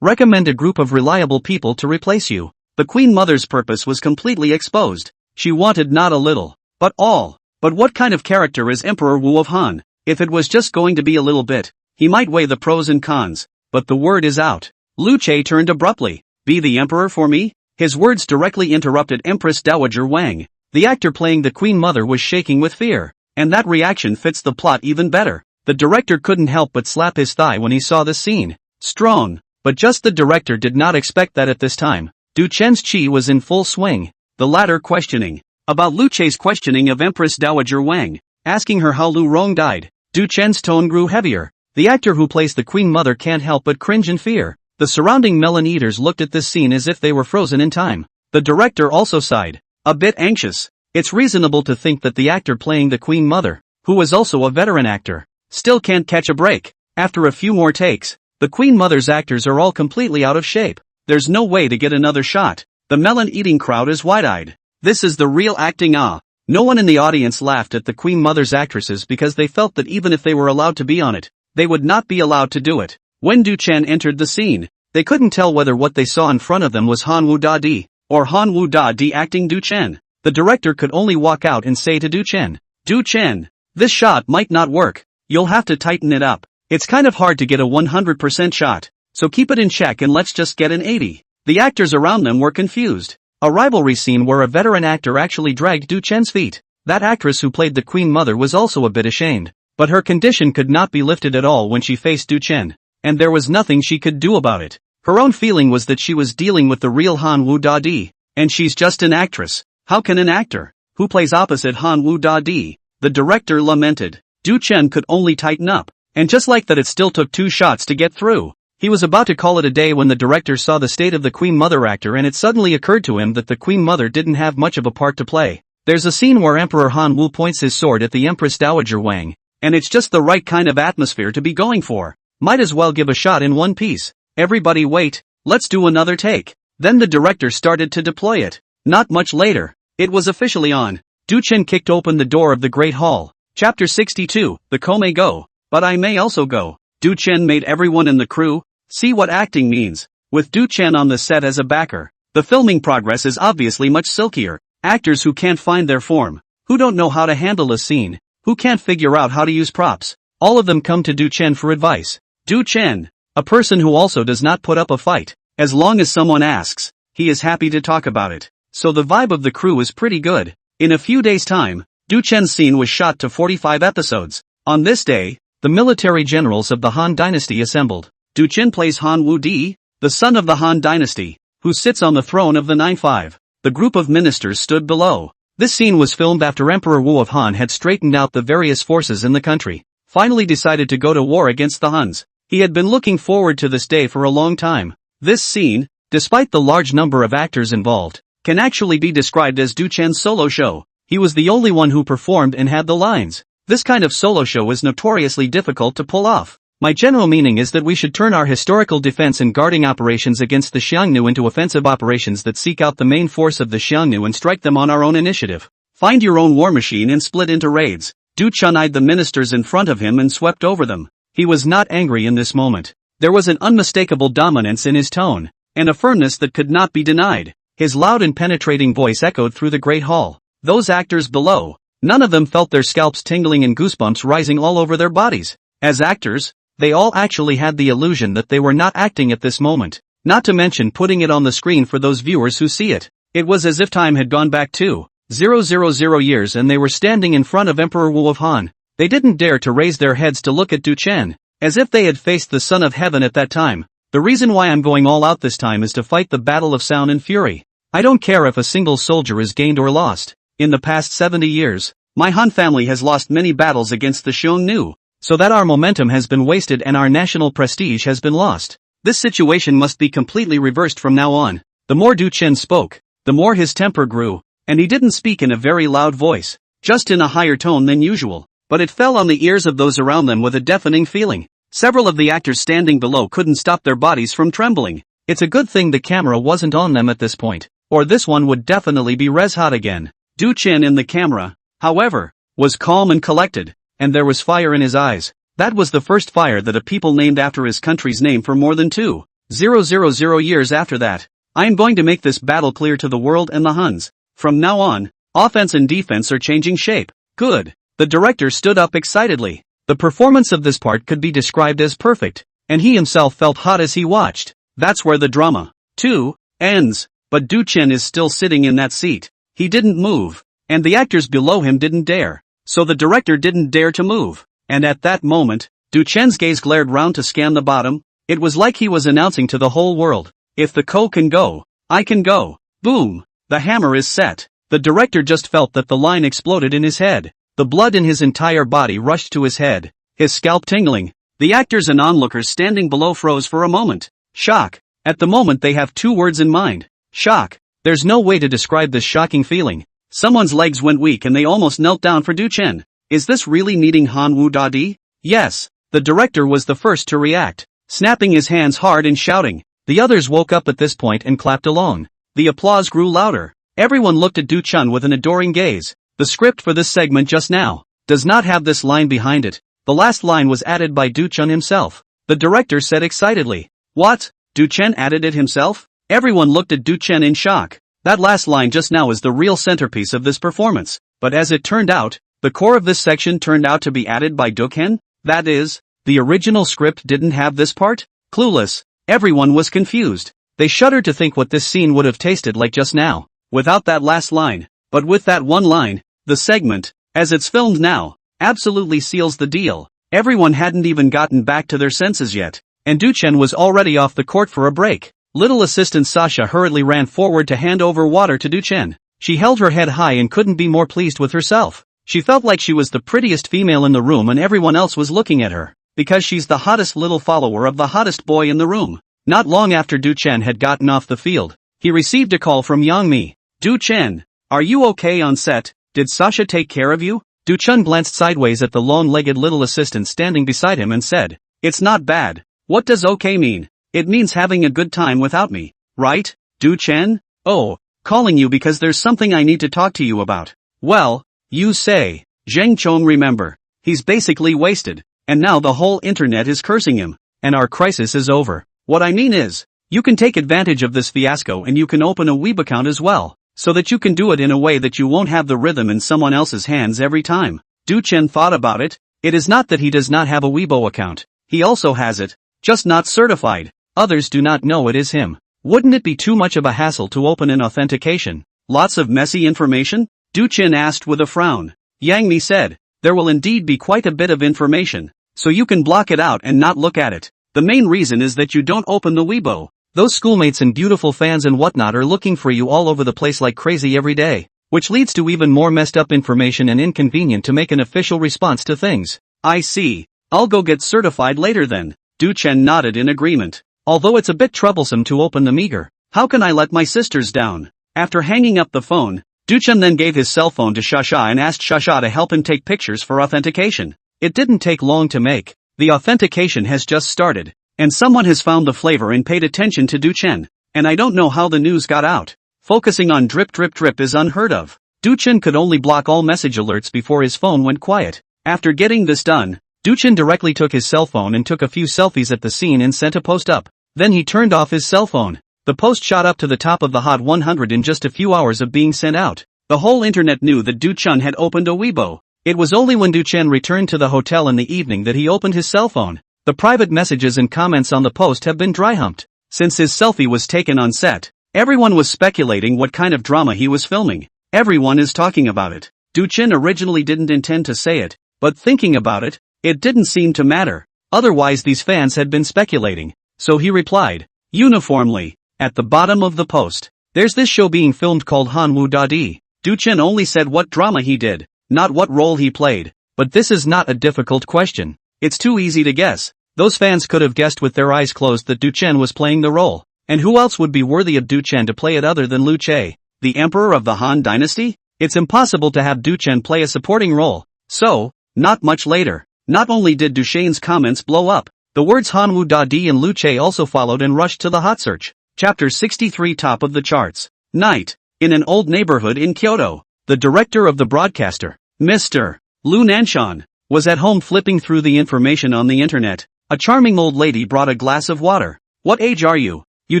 recommend a group of reliable people to replace you. The queen mother's purpose was completely exposed. She wanted not a little, but all. But what kind of character is Emperor Wu of Han? If it was just going to be a little bit, he might weigh the pros and cons, but the word is out. Lu Che turned abruptly. Be the emperor for me? His words directly interrupted Empress Dowager Wang. The actor playing the queen mother was shaking with fear, and that reaction fits the plot even better. The director couldn't help but slap his thigh when he saw this scene. Strong. But just the director did not expect that at this time. Du Chen's chi was in full swing, the latter questioning about Lu Che's questioning of Empress Dowager Wang, asking her how Lu Rong died. Du Chen's tone grew heavier. The actor who plays the queen mother can't help but cringe in fear. The surrounding melon eaters looked at this scene as if they were frozen in time. The director also sighed, a bit anxious. It's reasonable to think that the actor playing the queen mother, who was also a veteran actor, still can't catch a break. After a few more takes, the queen mother's actors are all completely out of shape. There's no way to get another shot. The melon-eating crowd is wide-eyed. This is the real acting. No one in the audience laughed at the queen mother's actresses because they felt that even if they were allowed to be on it, they would not be allowed to do it. When Du Chen entered the scene, they couldn't tell whether what they saw in front of them was Han Wu Da Di, or Han Wu Da Di acting Du Chen. The director could only walk out and say to Du Chen, this shot might not work. You'll have to tighten it up. It's kind of hard to get a 100% shot, so keep it in check and let's just get an 80. The actors around them were confused. A rivalry scene where a veteran actor actually dragged Du Chen's feet. That actress who played the queen mother was also a bit ashamed, but her condition could not be lifted at all when she faced Du Chen, and there was nothing she could do about it. Her own feeling was that she was dealing with the real Han Wu Da Di, and she's just an actress. How can an actor, who plays opposite Han Wu Da Di? The director lamented. Du Chen could only tighten up. And just like that, it still took 2 shots to get through. He was about to call it a day when the director saw the state of the queen mother actor, and it suddenly occurred to him that the queen mother didn't have much of a part to play. There's a scene where Emperor Han Wu points his sword at the Empress Dowager Wang, and it's just the right kind of atmosphere to be going for. Might as well give a shot in one piece. Everybody wait, let's do another take. Then the director started to deploy it. Not much later, it was officially on. Du Chen kicked open the door of the Great Hall. Chapter 62, The Ko May Go. But I may also go. Du Chen made everyone in the crew see what acting means. With Du Chen on the set as a backer, the filming progress is obviously much silkier. Actors who can't find their form, who don't know how to handle a scene, who can't figure out how to use props, all of them come to Du Chen for advice. Du Chen, a person who also does not put up a fight. As long as someone asks, he is happy to talk about it. So the vibe of the crew is pretty good. In a few days' time, Du Chen's scene was shot to 45 episodes. On this day, the military generals of the Han dynasty assembled. Du Chen plays Han Wu Di, the son of the Han dynasty, who sits on the throne of the 9-5. The group of ministers stood below. This scene was filmed after Emperor Wu of Han had straightened out the various forces in the country, finally decided to go to war against the Huns. He had been looking forward to this day for a long time. This scene, despite the large number of actors involved, can actually be described as Du Chen's solo show. He was the only one who performed and had the lines. This kind of solo show is notoriously difficult to pull off. My general meaning is that we should turn our historical defense and guarding operations against the Xiongnu into offensive operations that seek out the main force of the Xiongnu and strike them on our own initiative. Find your own war machine and split into raids. Du Chen eyed the ministers in front of him and swept over them. He was not angry in this moment. There was an unmistakable dominance in his tone, and a firmness that could not be denied. His loud and penetrating voice echoed through the great hall. Those actors below, none of them felt their scalps tingling and goosebumps rising all over their bodies. As actors, they all actually had the illusion that they were not acting at this moment, not to mention putting it on the screen for those viewers who see it. It was as if time had gone back 2,000 years and they were standing in front of Emperor Wu of Han. They didn't dare to raise their heads to look at Du Chen, as if they had faced the Son of Heaven at that time. The reason why I'm going all out this time is to fight the battle of sound and fury. I don't care if a single soldier is gained or lost. In the past 70 years, my Han family has lost many battles against the Xiongnu, so that our momentum has been wasted and our national prestige has been lost. This situation must be completely reversed from now on. The more Du Chen spoke, the more his temper grew, and he didn't speak in a very loud voice, just in a higher tone than usual. but it fell on the ears of those around them with a deafening feeling. Several of the actors standing below couldn't stop their bodies from trembling. It's a good thing the camera wasn't on them at this point, or this one would definitely be res hot again. Du Chen in the camera, however, was calm and collected, and there was fire in his eyes. That was the first fire that a people named after his country's name for more than 2,000 years after that. I am going to make this battle clear to the world and the Huns. From now on, offense and defense are changing shape. Good. The director stood up excitedly. The performance of this part could be described as perfect, and he himself felt hot as he watched. That's where the drama, too, ends. But Du Chen is still sitting in that seat. He didn't move, and the actors below him didn't dare. So the director didn't dare to move. And at that moment, Du Chen's gaze glared round to scan the bottom. It was like he was announcing to the whole world, if the ko can go, I can go. Boom! The hammer is set. The director just felt that the line exploded in his head. The blood in his entire body rushed to his head, his scalp tingling. The actors and onlookers standing below froze for a moment. Shock. At the moment they have two words in mind. Shock. There's no way to describe this shocking feeling. Someone's legs went weak and they almost knelt down for Du Chen. Is this really needing Hanwoo Dadi? Yes. The director was the first to react, snapping his hands hard and shouting. The others woke up at this point and clapped along. The applause grew louder. Everyone looked at Du Chen with an adoring gaze. The script for this segment just now does not have this line behind it. The last line was added by Du Chen himself. The director said excitedly. What? Du Chen added it himself? Everyone looked at Du Chen in shock. That last line just now is the real centerpiece of this performance. But as it turned out, the core of this section turned out to be added by Du Chen? That is, the original script didn't have this part? Clueless. Everyone was confused. They shuddered to think what this scene would have tasted like just now, without that last line. But with that one line, the segment, as it's filmed now, absolutely seals the deal. Everyone hadn't even gotten back to their senses yet, and Du Chen was already off the court for a break. Little assistant Sasha hurriedly ran forward to hand over water to Du Chen. She held her head high and couldn't be more pleased with herself. She felt like she was the prettiest female in the room and everyone else was looking at her, because she's the hottest little follower of the hottest boy in the room. Not long after Du Chen had gotten off the field, he received a call from Yang Mi. Du Chen, are you okay on set? Did Sasha take care of you? Du Chen glanced sideways at the long-legged little assistant standing beside him and said, it's not bad. What does okay mean? It means having a good time without me, right, Du Chen? Oh, calling you because there's something I need to talk to you about. Well, you say. Zheng Chong remember. He's basically wasted, and now the whole internet is cursing him, and our crisis is over. What I mean is, you can take advantage of this fiasco and you can open a Weeb account as well, so that you can do it in a way that you won't have the rhythm in someone else's hands every time. Du Chen thought about it. It is not that he does not have a Weibo account. He also has it, just not certified. Others do not know it is him. Wouldn't it be too much of a hassle to open an authentication? Lots of messy information? Du Chen asked with a frown. Yang Mi said, there will indeed be quite a bit of information, so you can block it out and not look at it. The main reason is that you don't open the Weibo. Those schoolmates and beautiful fans and whatnot are looking for you all over the place like crazy every day, which leads to even more messed up information and inconvenient to make an official response to things. I see. I'll go get certified later then. Du Chen nodded in agreement. Although it's a bit troublesome to open them eager. How can I let my sisters down? After hanging up the phone, Du Chen then gave his cell phone to Shasha and asked Shasha to help him take pictures for authentication. It didn't take long to make. The authentication has just started, and someone has found the flavor and paid attention to Du Chen, and I don't know how the news got out. Focusing on drip drip drip is unheard of. Du Chen could only block all message alerts before his phone went quiet. After getting this done, Du Chen directly took his cell phone and took a few selfies at the scene and sent a post up. Then he turned off his cell phone. The post shot up to the top of the Hot 100 in just a few hours of being sent out. The whole internet knew that Du Chen had opened a Weibo. It was only when Du Chen returned to the hotel in the evening that he opened his cell phone. The private messages and comments on the post have been dry-humped. Since his selfie was taken on set, everyone was speculating what kind of drama he was filming. Everyone is talking about it. Du Chen originally didn't intend to say it, but thinking about it, it didn't seem to matter. Otherwise these fans had been speculating. So he replied, uniformly, at the bottom of the post, there's this show being filmed called Hanwoo Dadi. Du Chen only said what drama he did, not what role he played. But this is not a difficult question. It's too easy to guess. Those fans could have guessed with their eyes closed that Du Chen was playing the role. And who else would be worthy of Du Chen to play it other than Liu Che, the emperor of the Han dynasty? It's impossible to have Du Chen play a supporting role. So, Not much later, not only did Duchesne's comments blow up, the words Hanwoo Da Di and Luce also followed and rushed to the hot search. Chapter 63 top of the charts. Night. In an old neighborhood in Kyoto, the director of the broadcaster, Mr. Lu Nanshan, was at home flipping through the information on the internet. A charming old lady brought a glass of water. What age are you? You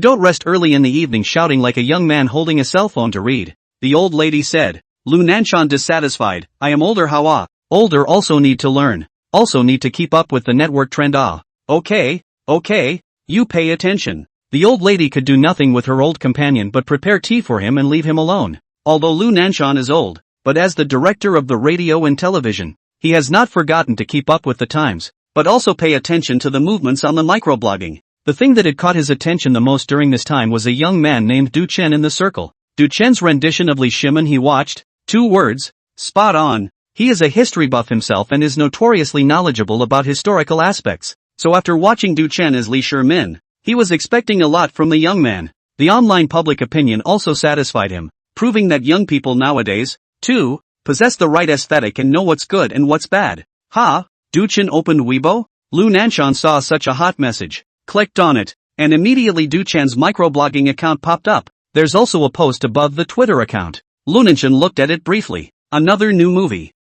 don't rest early in the evening shouting like a young man holding a cell phone to read. The old lady said. Lu Nanshan dissatisfied. I am older how? Older also need to learn. Also need to keep up with the network trend Okay, you pay attention. The old lady could do nothing with her old companion but prepare tea for him and leave him alone. Although Lu Nanshan is old, but as the director of the radio and television, he has not forgotten to keep up with the times, but also pay attention to the movements on the microblogging. The thing that had caught his attention the most during this time was a young man named Du Chen in the circle. Du Chen's rendition of Li Shimen he watched. 2 words. Spot on. He is a history buff himself and is notoriously knowledgeable about historical aspects. So after watching Du Chen as Li Shimen, he was expecting a lot from the young man. The online public opinion also satisfied him, proving that young people nowadays, too, possess the right aesthetic and know what's good and what's bad. Du Chen opened Weibo? Lu Nanshan saw such a hot message, clicked on it, and immediately Du Chen's microblogging account popped up. There's also a post above the Twitter account. Lu Nanshan looked at it briefly. Another new movie.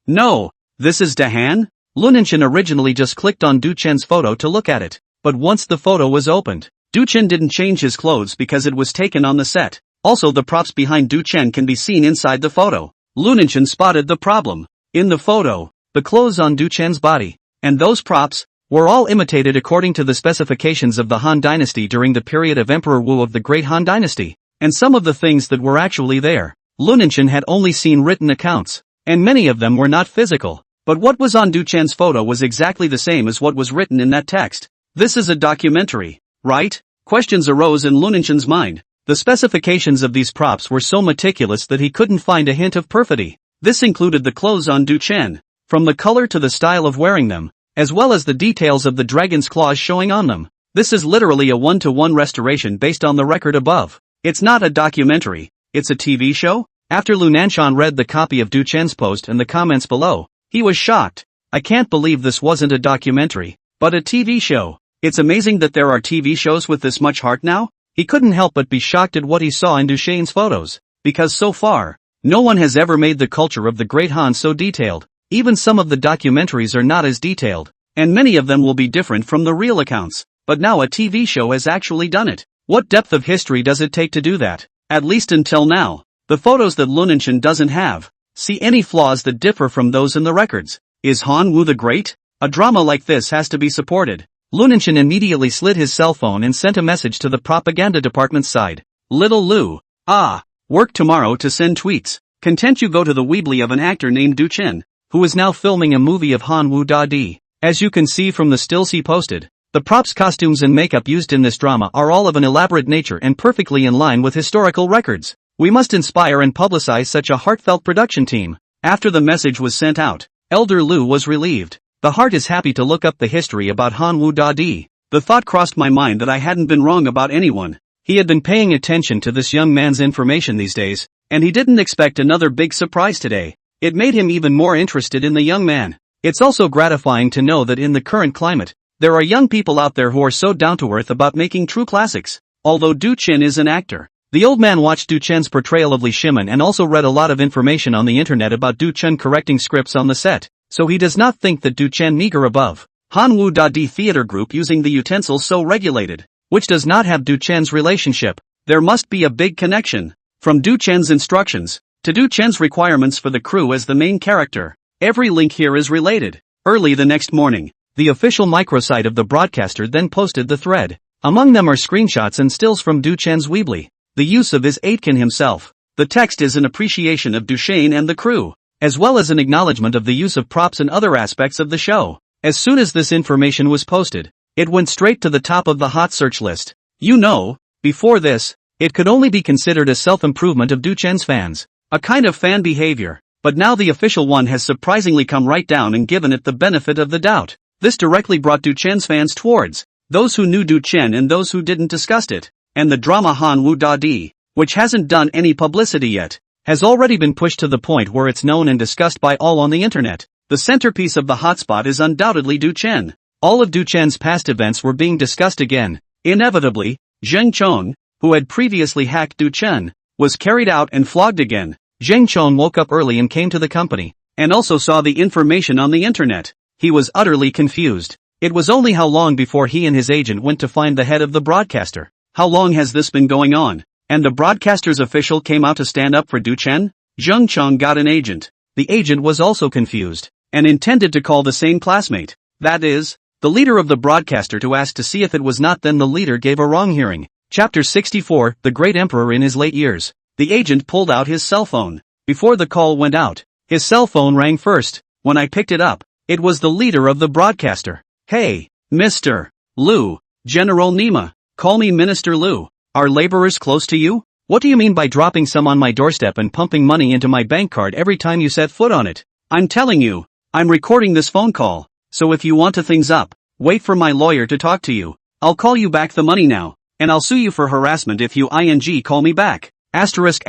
No, this is Dahan? Lu Nanshan originally just clicked on Du Chen's photo to look at it, but once the photo was opened, Du Chen didn't change his clothes because it was taken on the set. Also the props behind Du Chen can be seen inside the photo. Lu Nanshan spotted the problem. In the photo, the clothes on Du Chen's body, and those props, were all imitated according to the specifications of the Han Dynasty during the period of Emperor Wu of the Great Han Dynasty, and some of the things that were actually there, Lu Nanshan had only seen written accounts, and many of them were not physical. But what was on Du Chen's photo was exactly the same as what was written in that text. This is a documentary, right? Questions arose in Lu Nanshan's mind. The specifications of these props were so meticulous that he couldn't find a hint of perfidy. This included the clothes on Du Chen, from the color to the style of wearing them, as well as the details of the dragon's claws showing on them. This is literally a one-to-one restoration based on the record above. It's not a documentary, it's a TV show? After Lu Nanshan read the copy of Du Chen's post and the comments below, he was shocked. I can't believe this wasn't a documentary, but a TV show. It's amazing that there are TV shows with this much heart now. He couldn't help but be shocked at what he saw in Duchesne's photos, because so far, no one has ever made the culture of the Great Han so detailed. Even some of the documentaries are not as detailed, and many of them will be different from the real accounts, but now a TV show has actually done it. What depth of history does it take to do that? At least until now, the photos that Lu Nanshan doesn't have see any flaws that differ from those in the records. Is Han Wu the Great? A drama like this has to be supported. Lu Nanshan immediately slid his cell phone and sent a message to the propaganda department's side. Little Lu. Work tomorrow to send tweets. Content you go to the Weebly of an actor named Du Chen, who is now filming a movie of Han Wu Da Di. As you can see from the stills he posted, the props, costumes and makeup used in this drama are all of an elaborate nature and perfectly in line with historical records. We must inspire and publicize such a heartfelt production team. After the message was sent out, Elder Lu was relieved. The heart is happy to look up the history about Han Wu Da Di. The thought crossed my mind that I hadn't been wrong about anyone. He had been paying attention to this young man's information these days, and he didn't expect another big surprise today. It made him even more interested in the young man. It's also gratifying to know that in the current climate, there are young people out there who are so down to earth about making true classics. Although Du Chen is an actor, the old man watched Du Chen's portrayal of Li Shimen and also read a lot of information on the internet about Du Chen correcting scripts on the set, so he does not think that Du Chen meager above Han Wu Da Di theater group using the utensils so regulated, which does not have Du Chen's relationship. There must be a big connection. From Du Chen's instructions, to Du Chen's requirements for the crew as the main character. Every link here is related. Early the next morning, the official microsite of the broadcaster then posted the thread. Among them are screenshots and stills from Du Chen's Weebly. The use of his Aitken himself. The text is an appreciation of Duchesne and the crew, as well as an acknowledgement of the use of props and other aspects of the show. As soon as this information was posted, it went straight to the top of the hot search list. Before this, it could only be considered a self-improvement of Du Chen's fans, a kind of fan behavior, but now the official one has surprisingly come right down and given it the benefit of the doubt. This directly brought Du Chen's fans towards those who knew Du Chen and those who didn't discussed it. And the drama Han Wu Da Di, which hasn't done any publicity yet, has already been pushed to the point where it's known and discussed by all on the internet. The centerpiece of the hotspot is undoubtedly Du Chen. All of Du Chen's past events were being discussed again. Inevitably, Zheng Chong, who had previously hacked Du Chen, was carried out and flogged again. Zheng Chong woke up early and came to the company, and also saw the information on the internet. He was utterly confused. It was only how long before he and his agent went to find the head of the broadcaster. How long has this been going on? And the broadcaster's official came out to stand up for Du Chen? Zheng Chong got an agent. The agent was also confused, and intended to call the same classmate, that is, the leader of the broadcaster, to ask to see if it was not. Then the leader gave a wrong hearing. Chapter 64, The Great Emperor in his late years. The agent pulled out his cell phone. Before the call went out, his cell phone rang first. When I picked it up, it was the leader of the broadcaster. Hey, Mr. Liu, General Nima, call me Minister Liu. Are laborers close to you? What do you mean by dropping some on my doorstep and pumping money into my bank card every time you set foot on it? I'm telling you, I'm recording this phone call, so if you want to things up, wait for my lawyer to talk to you. I'll call you back the money now, and I'll sue you for harassment if you call me back. Asterisk.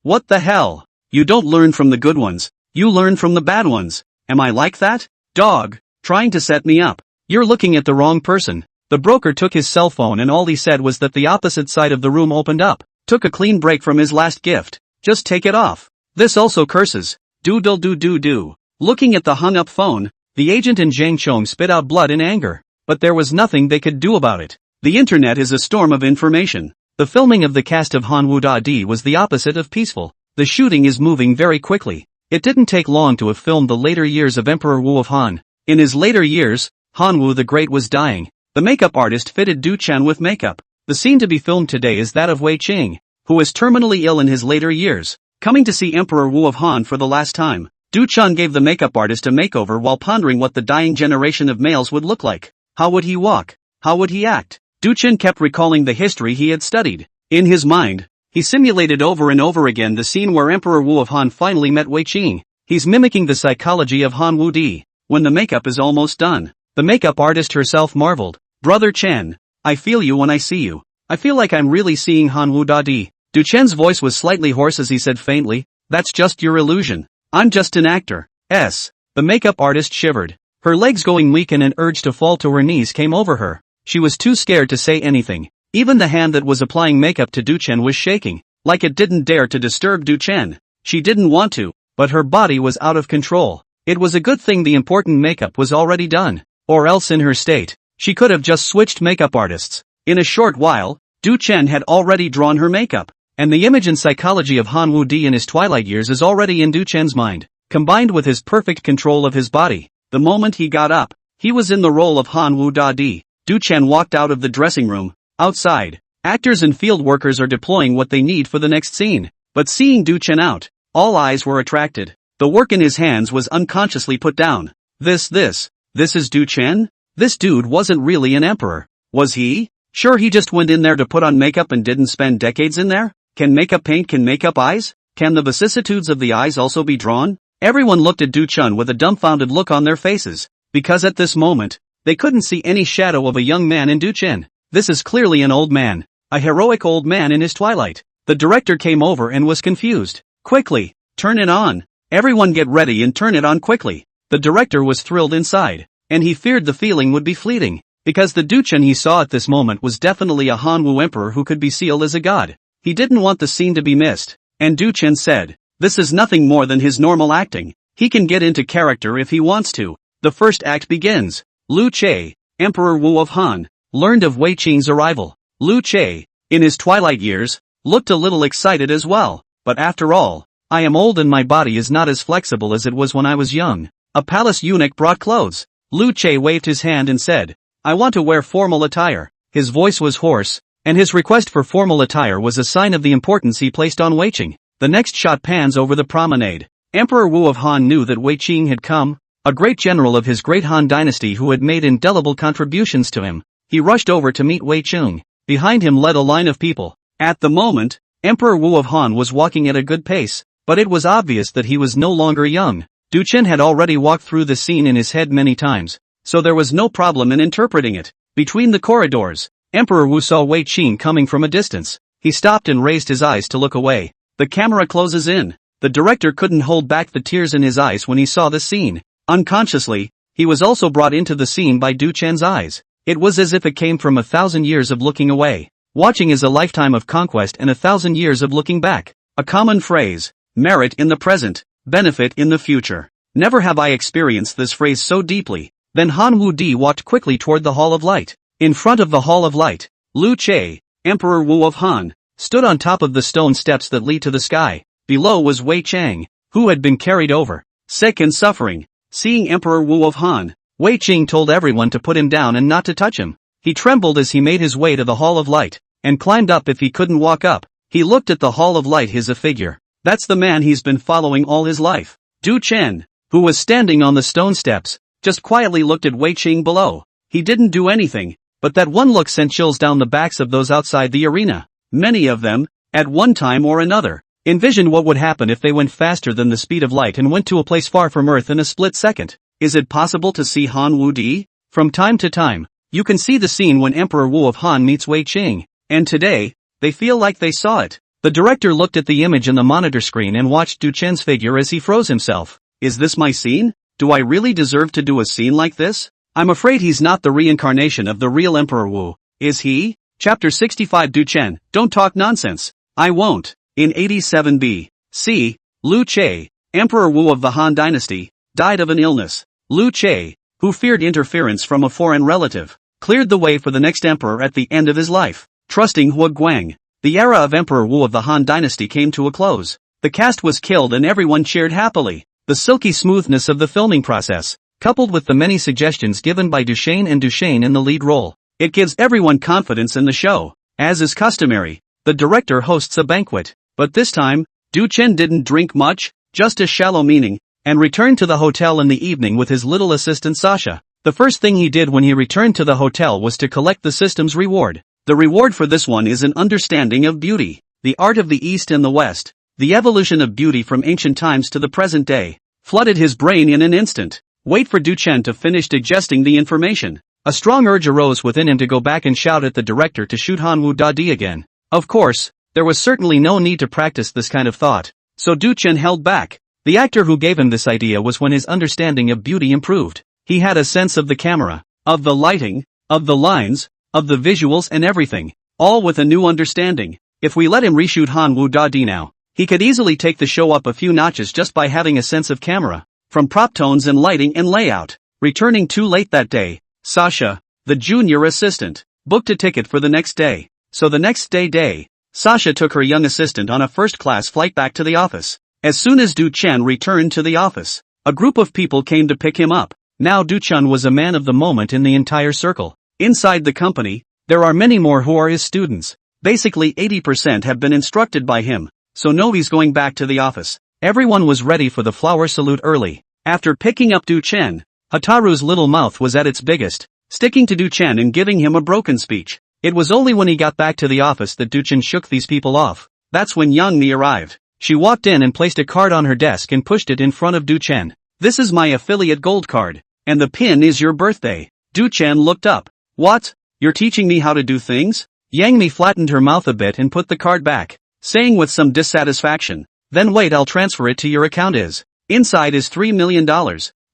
What the hell? You don't learn from the good ones, you learn from the bad ones. Am I like that? Dog, trying to set me up. You're looking at the wrong person. The broker took his cell phone and all he said was that the opposite side of the room opened up. Took a clean break from his last gift. Just take it off. This also curses. Do. Looking at the hung up phone, the agent and Zhang Chong spit out blood in anger. But there was nothing they could do about it. The internet is a storm of information. The filming of the cast of Hanwoo Da Di was the opposite of peaceful. The shooting is moving very quickly. It didn't take long to have filmed the later years of Emperor Wu of Han. In his later years, Hanwoo the Great was dying. The makeup artist fitted Du Chen with makeup. The scene to be filmed today is that of Wei Qing, who was terminally ill in his later years, coming to see Emperor Wu of Han for the last time. Du Chen gave the makeup artist a makeover while pondering what the dying generation of males would look like. How would he walk? How would he act? Du Chen kept recalling the history he had studied. In his mind, he simulated over and over again the scene where Emperor Wu of Han finally met Wei Qing. He's mimicking the psychology of Han Wu Di. When the makeup is almost done, the makeup artist herself marveled. Brother Chen, I feel you when I see you. I feel like I'm really seeing Hanwoo Da Di. Du Chen's voice was slightly hoarse as he said faintly, that's just your illusion. I'm just an actor. The makeup artist shivered. Her legs going weak and an urge to fall to her knees came over her. She was too scared to say anything. Even the hand that was applying makeup to Du Chen was shaking, like it didn't dare to disturb Du Chen. She didn't want to, but her body was out of control. It was a good thing the important makeup was already done, or else in her state, she could have just switched makeup artists. In a short while, Du Chen had already drawn her makeup, and the image and psychology of Han Wu Di in his twilight years is already in Du Chen's mind, combined with his perfect control of his body. The moment he got up, he was in the role of Han Wu Da Di. Du Chen walked out of the dressing room. Outside, actors and field workers are deploying what they need for the next scene, but seeing Du Chen out, all eyes were attracted. The work in his hands was unconsciously put down. This is Du Chen? This dude wasn't really an emperor, was he? Sure, he just went in there to put on makeup and didn't spend decades in there? Can makeup paint? Can makeup eyes? Can the vicissitudes of the eyes also be drawn? Everyone looked at Du Chen with a dumbfounded look on their faces, because at this moment, they couldn't see any shadow of a young man in Du Chen. This is clearly an old man, a heroic old man in his twilight. The director came over and was confused. Quickly, turn it on. Everyone get ready and turn it on quickly. The director was thrilled inside, and he feared the feeling would be fleeting, because the Du Chen he saw at this moment was definitely a Hanwoo emperor who could be sealed as a god. He didn't want the scene to be missed, and Du Chen said, this is nothing more than his normal acting. He can get into character if he wants to. The first act begins. Liu Che, Emperor Wu of Han, learned of Wei Qing's arrival. Liu Che, in his twilight years, looked a little excited as well, but after all, I am old and my body is not as flexible as it was when I was young. A palace eunuch brought clothes. Liu Che waved his hand and said, I want to wear formal attire. His voice was hoarse, and his request for formal attire was a sign of the importance he placed on Wei Qing. The next shot pans over the promenade. Emperor Wu of Han knew that Wei Qing had come, a great general of his great Han dynasty who had made indelible contributions to him. He rushed over to meet Wei Qing. Behind him led a line of people. At the moment, Emperor Wu of Han was walking at a good pace, but it was obvious that he was no longer young. Du Chen had already walked through the scene in his head many times, so there was no problem in interpreting it. Between the corridors, Emperor Wu saw Wei Qing coming from a distance. He stopped and raised his eyes to look away. The camera closes in. The director couldn't hold back the tears in his eyes when he saw the scene. Unconsciously, he was also brought into the scene by Du Chen's eyes. It was as if it came from 1,000 years of looking away. Watching is a lifetime of conquest and 1,000 years of looking back. A common phrase: merit in the present, benefit in the future. Never have I experienced this phrase so deeply. Then Han Wu-di walked quickly toward the Hall of Light. In front of the Hall of Light, Liu Che, Emperor Wu of Han, stood on top of the stone steps that lead to the sky. Below was Wei Chang, who had been carried over, sick and suffering. Seeing Emperor Wu of Han, Wei Chang told everyone to put him down and not to touch him. He trembled as he made his way to the Hall of Light, and climbed up if he couldn't walk up. He looked at the Hall of Light as a figure. That's the man he's been following all his life. Du Chen, who was standing on the stone steps, just quietly looked at Wei Chang below. He didn't do anything, but that one look sent chills down the backs of those outside the arena. Many of them, at one time or another, envisioned what would happen if they went faster than the speed of light and went to a place far from Earth in a split second. Is it possible to see Han Wu-di? From time to time, you can see the scene when Emperor Wu of Han meets Wei Chang, and today, they feel like they saw it. The director looked at the image in the monitor screen and watched Du Chen's figure as he froze himself. Is this my scene? Do I really deserve to do a scene like this? I'm afraid he's not the reincarnation of the real Emperor Wu, is he? Chapter 65 Du Chen, don't talk nonsense. I won't. In 87 B.C., Liu Che, Emperor Wu of the Han Dynasty, died of an illness. Liu Che, who feared interference from a foreign relative, cleared the way for the next emperor at the end of his life. Trusting Hua Guang, the era of Emperor Wu of the Han Dynasty came to a close. The cast was killed and everyone cheered happily. The silky smoothness of the filming process, coupled with the many suggestions given by Duchesne and Duchesne in the lead role, it gives everyone confidence in the show. As is customary, the director hosts a banquet, but this time, Du Chen didn't drink much, just a shallow meaning, and returned to the hotel in the evening with his little assistant Sasha. The first thing he did when he returned to the hotel was to collect the system's reward. The reward for this one is an understanding of beauty, the art of the East and the West. The evolution of beauty from ancient times to the present day flooded his brain in an instant. Wait for Du Chen to finish digesting the information. A strong urge arose within him to go back and shout at the director to shoot Han Wu-di again. Of course, there was certainly no need to practice this kind of thought, so Du Chen held back. The actor who gave him this idea was when his understanding of beauty improved. He had a sense of the camera, of the lighting, of the lines, of the visuals and everything, all with a new understanding. If we let him reshoot Han Wu-di now, he could easily take the show up a few notches just by having a sense of camera, from prop tones and lighting and layout. Returning too late that day, Sasha, the junior assistant, booked a ticket for the next day. So the next day, Sasha took her young assistant on a first-class flight back to the office. As soon as Du Chen returned to the office, a group of people came to pick him up. Now Du Chen was a man of the moment in the entire circle. Inside the company, there are many more who are his students. Basically 80% have been instructed by him. So nobody's going back to the office. Everyone was ready for the flower salute early. After picking up Du Chen, Hataru's little mouth was at its biggest, sticking to Du Chen and giving him a broken speech. It was only when he got back to the office that Du Chen shook these people off. That's when Yang Mi arrived. She walked in and placed a card on her desk and pushed it in front of Du Chen. This is my affiliate gold card, and the pin is your birthday. Du Chen looked up. What? You're teaching me how to do things? Yang Mi flattened her mouth a bit and put the card back, saying with some dissatisfaction, then wait, I'll transfer it to your account. Inside is $3 million.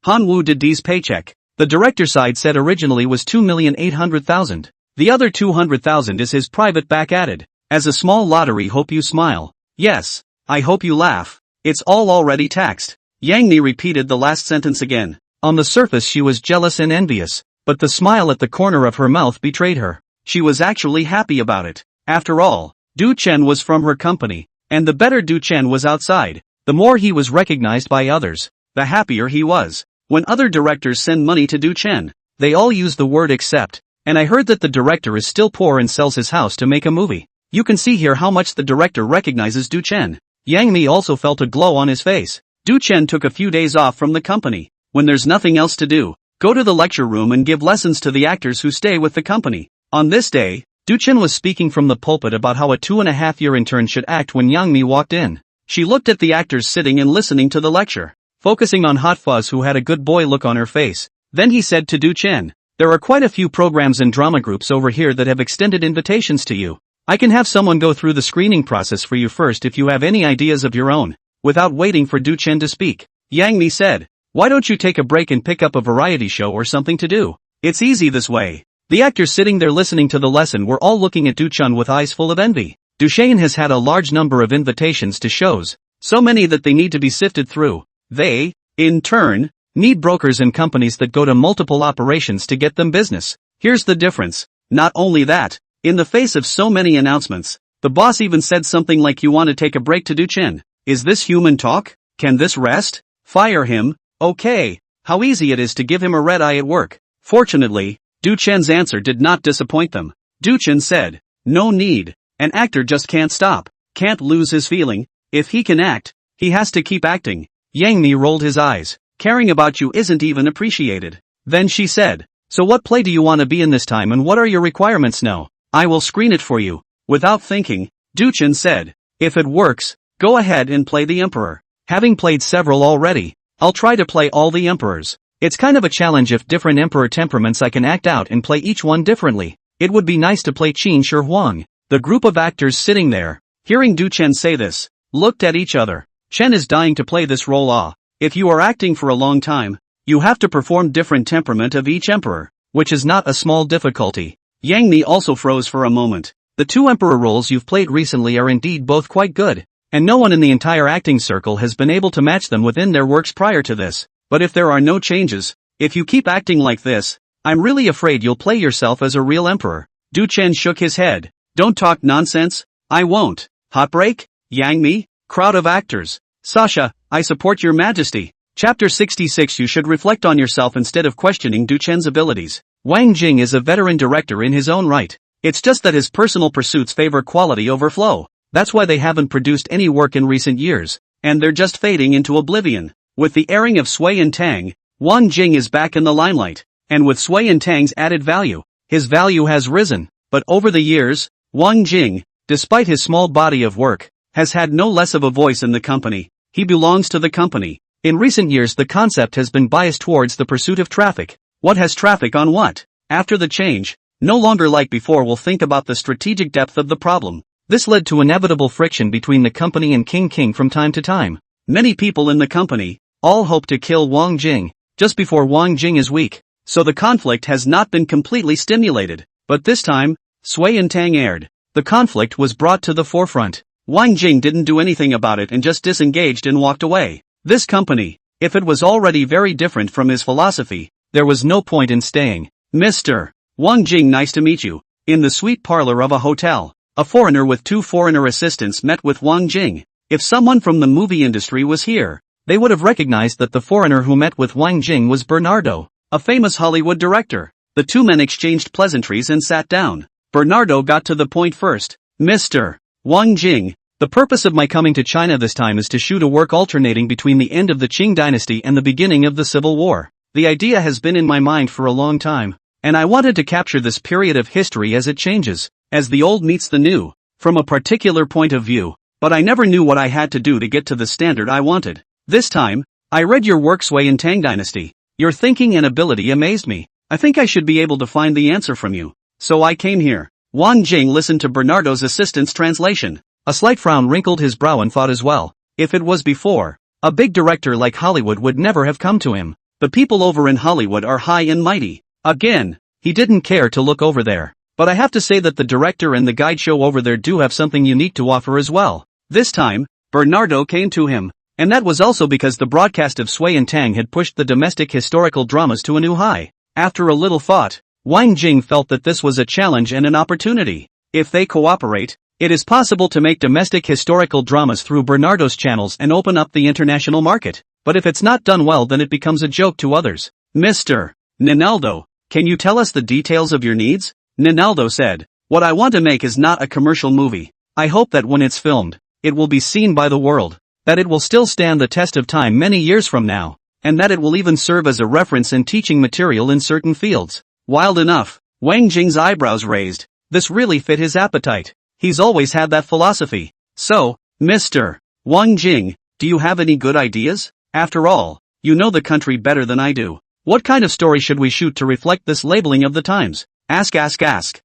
Han Wu-di's paycheck, the director side said originally was $2,800,000. The other $200,000 is his private back added. As a small lottery, hope you smile. Yes, I hope you laugh. It's all already taxed. Yang Mi repeated the last sentence again. On the surface she was jealous and envious, but the smile at the corner of her mouth betrayed her. She was actually happy about it. After all, Du Chen was from her company, and the better Du Chen was outside, the more he was recognized by others, the happier he was. When other directors send money to Du Chen, they all use the word accept, and I heard that the director is still poor and sells his house to make a movie. You can see here how much the director recognizes Du Chen. Yang Mi also felt a glow on his face. Du Chen took a few days off from the company. When there's nothing else to do, go to the lecture room and give lessons to the actors who stay with the company. On this day, Du Chen was speaking from the pulpit about how a 2.5-year intern should act when Yang Mi walked in. She looked at the actors sitting and listening to the lecture, focusing on Hot Fuzz, who had a good boy look on her face. Then he said to Du Chen, there are quite a few programs and drama groups over here that have extended invitations to you. I can have someone go through the screening process for you first if you have any ideas of your own. Without waiting for Du Chen to speak, Yang Mi said, "Why don't you take a break and pick up a variety show or something to do? It's easy this way." The actors sitting there listening to the lesson were all looking at Du Chen with eyes full of envy. Du Chen has had a large number of invitations to shows, so many that they need to be sifted through. They, in turn, need brokers and companies that go to multiple operations to get them business. Here's the difference. Not only that, in the face of so many announcements, the boss even said something like, "You want to take a break to Du Chen? Is this human talk? Can this rest? Fire him? Okay." How easy it is to give him a red eye at work. Fortunately, Du Chen's answer did not disappoint them. Du Chen said, "No need. An actor just can't stop, can't lose his feeling. If he can act, he has to keep acting." Yang Mi rolled his eyes. "Caring about you isn't even appreciated." Then she said, "So what play do you want to be in this time and what are your requirements now? I will screen it for you." Without thinking, Du Chen said, "If it works, go ahead and play the Emperor. Having played several already, I'll try to play all the Emperors. It's kind of a challenge if different Emperor temperaments I can act out and play each one differently. It would be nice to play Qin Shi Huang." The group of actors sitting there, hearing Du Chen say this, looked at each other. Chen is dying to play this role. If you are acting for a long time, you have to perform different temperament of each emperor, which is not a small difficulty. Yang Mi also froze for a moment. The two emperor roles you've played recently are indeed both quite good, and no one in the entire acting circle has been able to match them within their works prior to this. But if there are no changes, if you keep acting like this, I'm really afraid you'll play yourself as a real emperor. Du Chen shook his head. "Don't talk nonsense. I won't." Hot break? Yang Mi? Crowd of actors. "Sasha, I support your majesty." Chapter 66. You should reflect on yourself instead of questioning Du Chen's abilities. Wang Jing is a veteran director in his own right. It's just that his personal pursuits favor quality over flow. That's why they haven't produced any work in recent years, and they're just fading into oblivion. With the airing of Sui and Tang, Wang Jing is back in the limelight, and with Sui and Tang's added value, his value has risen. But over the years, Wang Jing, despite his small body of work, has had no less of a voice in the company. He belongs to the company. In recent years the concept has been biased towards the pursuit of traffic. What has traffic on what? After the change, no longer like before will think about the strategic depth of the problem. This led to inevitable friction between the company and King from time to time. Many people in the company, all hope to kill Wang Jing, just before Wang Jing is weak, so the conflict has not been completely stimulated. But this time, Sui and Tang aired. The conflict was brought to the forefront. Wang Jing didn't do anything about it and just disengaged and walked away. This company, if it was already very different from his philosophy, there was no point in staying. "Mr. Wang Jing, nice to meet you." In the suite parlor of a hotel, a foreigner with two foreigner assistants met with Wang Jing. If someone from the movie industry was here, they would have recognized that the foreigner who met with Wang Jing was Bernardo, a famous Hollywood director. The two men exchanged pleasantries and sat down. Bernardo got to the point first. "Mr. Wang Jing, the purpose of my coming to China this time is to shoot a work alternating between the end of the Qing dynasty and the beginning of the Civil War. The idea has been in my mind for a long time, and I wanted to capture this period of history as it changes, as the old meets the new, from a particular point of view, but I never knew what I had to do to get to the standard I wanted. This time, I read your work Sui and Tang Dynasty. Your thinking and ability amazed me. I think I should be able to find the answer from you. So I came here." Wang Jing listened to Bernardo's assistant's translation. A slight frown wrinkled his brow and thought as well. If it was before, a big director like Hollywood would never have come to him. The people over in Hollywood are high and mighty. Again, he didn't care to look over there. But I have to say that the director and the guide show over there do have something unique to offer as well. This time, Bernardo came to him. And that was also because the broadcast of Sui and Tang had pushed the domestic historical dramas to a new high. After a little thought, Wang Jing felt that this was a challenge and an opportunity. If they cooperate, it is possible to make domestic historical dramas through Bernardo's channels and open up the international market. But if it's not done well, then it becomes a joke to others. "Mr. Ninaldo, can you tell us the details of your needs?" Ninaldo said, "What I want to make is not a commercial movie. I hope that when it's filmed, it will be seen by the world, that it will still stand the test of time many years from now, and that it will even serve as a reference and teaching material in certain fields." Wild enough, Wang Jing's eyebrows raised. This really fit his appetite. He's always had that philosophy. "So, Mr. Wang Jing, do you have any good ideas? After all, you know the country better than I do. What kind of story should we shoot to reflect this labeling of the times? Ask. Asked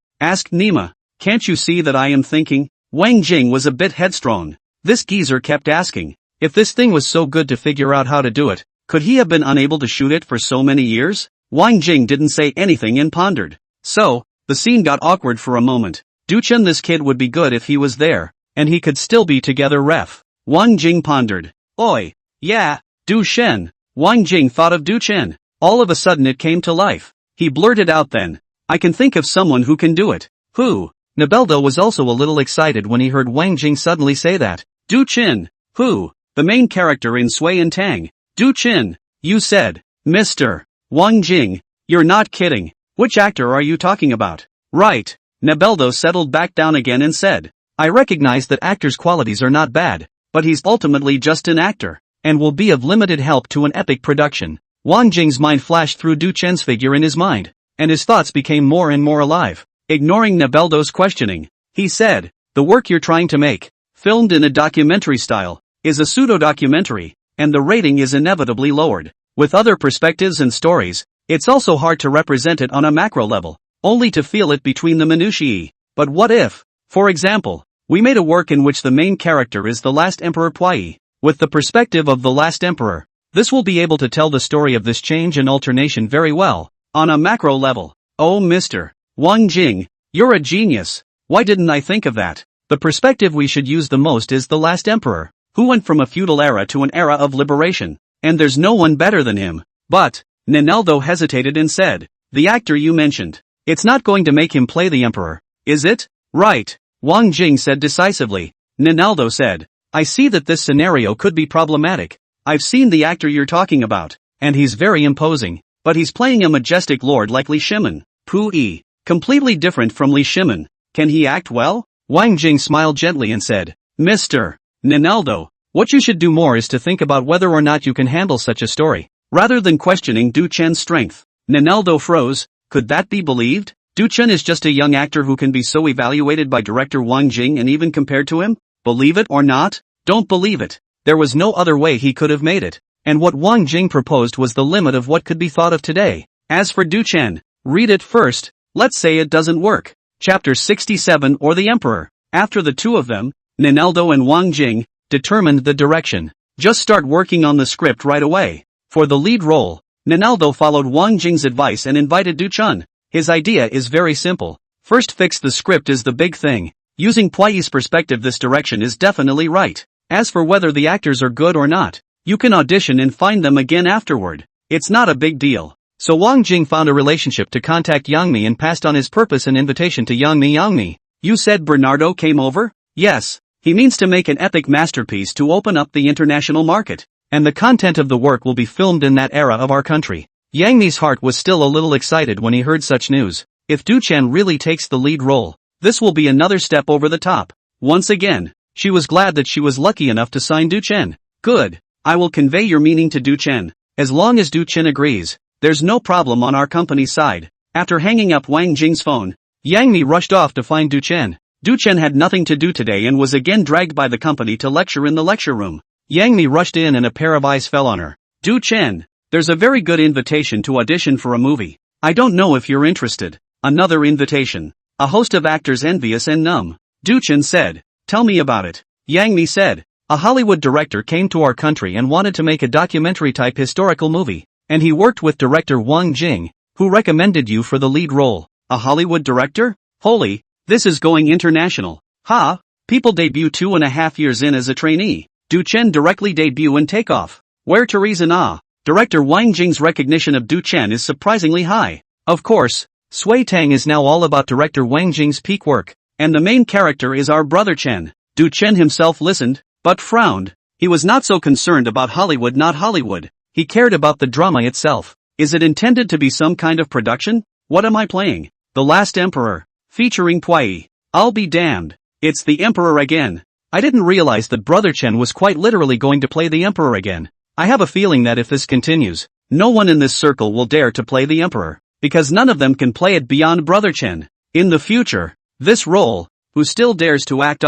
Nima. "Can't you see that I am thinking?" Wang Jing was a bit headstrong. This geezer kept asking. If this thing was so good to figure out how to do it, could he have been unable to shoot it for so many years? Wang Jing didn't say anything and pondered. So, the scene got awkward for a moment. Duchen, this kid would be good if he was there, and he could still be together ref. Wang Jing pondered. Oi. Yeah, Du Shen. Wang Jing thought of Du Chen. All of a sudden it came to life. He blurted out then. I can think of someone who can do it. Who? Nabeldo was also a little excited when he heard Wang Jing suddenly say that. Du Chen. Who? The main character in Sui and Tang. Du Chen. You said. Mr. Wang Jing. You're not kidding. Which actor are you talking about? Right. Nabeldo settled back down again and said. I recognize that actors' qualities are not bad, but he's ultimately just an actor, and will be of limited help to an epic production. Wang Jing's mind flashed through Du Chen's figure in his mind, and his thoughts became more and more alive. Ignoring Nabeldo's questioning, he said, the work you're trying to make, filmed in a documentary style, is a pseudo-documentary, and the rating is inevitably lowered. With other perspectives and stories, it's also hard to represent it on a macro level, only to feel it between the minutiae. But what if, for example, we made a work in which the main character is the last emperor Puyi, with the perspective of the last emperor? This will be able to tell the story of this change and alternation very well, on a macro level. Oh Mr. Wang Jing, you're a genius. Why didn't I think of that? The perspective we should use the most is the last emperor, who went from a feudal era to an era of liberation, and there's no one better than him. But, Ninaldo hesitated and said, the actor you mentioned, it's not going to make him play the emperor, is it? Right, Wang Jing said decisively. Ninaldo said, I see that this scenario could be problematic. I've seen the actor you're talking about, and he's very imposing, but he's playing a majestic lord like Li Shimin. Puyi, completely different from Li Shimin. Can he act well? Wang Jing smiled gently and said, Mr. Ninaldo, what you should do more is to think about whether or not you can handle such a story, rather than questioning Du Chen's strength. Ninaldo froze. Could that be believed? Du Chen is just a young actor who can be so evaluated by director Wang Jing and even compared to him? Believe it or not? Don't believe it. There was no other way he could have made it. And what Wang Jing proposed was the limit of what could be thought of today. As for Du Chen, read it first. Let's say it doesn't work. Chapter 67 or the Emperor. After the two of them, Ninaldo and Wang Jing, determined the direction. Just start working on the script right away. For the lead role, Ninaldo followed Wang Jing's advice and invited Du Chen. His idea is very simple. First fix the script is the big thing. Using Puyi's perspective, this direction is definitely right. As for whether the actors are good or not, you can audition and find them again afterward. It's not a big deal. So Wang Jing found a relationship to contact Yang Mi and passed on his purpose and invitation to Yang Mi. Yang Mi, you said Bernardo came over? Yes. He means to make an epic masterpiece to open up the international market, and the content of the work will be filmed in that era of our country. Yang Mi's heart was still a little excited when he heard such news. If Du Chen really takes the lead role, this will be another step over the top. Once again, she was glad that she was lucky enough to sign Du Chen. Good. I will convey your meaning to Du Chen. As long as Du Chen agrees, there's no problem on our company's side. After hanging up Wang Jing's phone, Yang Mi rushed off to find Du Chen. Du Chen had nothing to do today and was again dragged by the company to lecture in the lecture room. Yang Mi rushed in and a pair of eyes fell on her. Du Chen, there's a very good invitation to audition for a movie. I don't know if you're interested. Another invitation. A host of actors envious and numb. Du Chen said, tell me about it. Yang Mi said, a Hollywood director came to our country and wanted to make a documentary-type historical movie, and he worked with director Wang Jing, who recommended you for the lead role. A Hollywood director? Holy, this is going international. Ha! People debut 2.5 years in as a trainee. Du Chen directly debut and take off. Where to reason Director Wang Jing's recognition of Du Chen is surprisingly high. Of course, Sui Tang is now all about director Wang Jing's peak work, and the main character is our brother Chen. Du Chen himself listened, but frowned. He was not so concerned about Hollywood, not Hollywood. He cared about the drama itself. Is it intended to be some kind of production? What am I playing? The Last Emperor. Featuring Puyi. I'll be damned. It's the Emperor again. I didn't realize that Brother Chen was quite literally going to play the Emperor again. I have a feeling that if this continues, no one in this circle will dare to play the Emperor, because none of them can play it beyond Brother Chen. In the future, this role, who still dares to act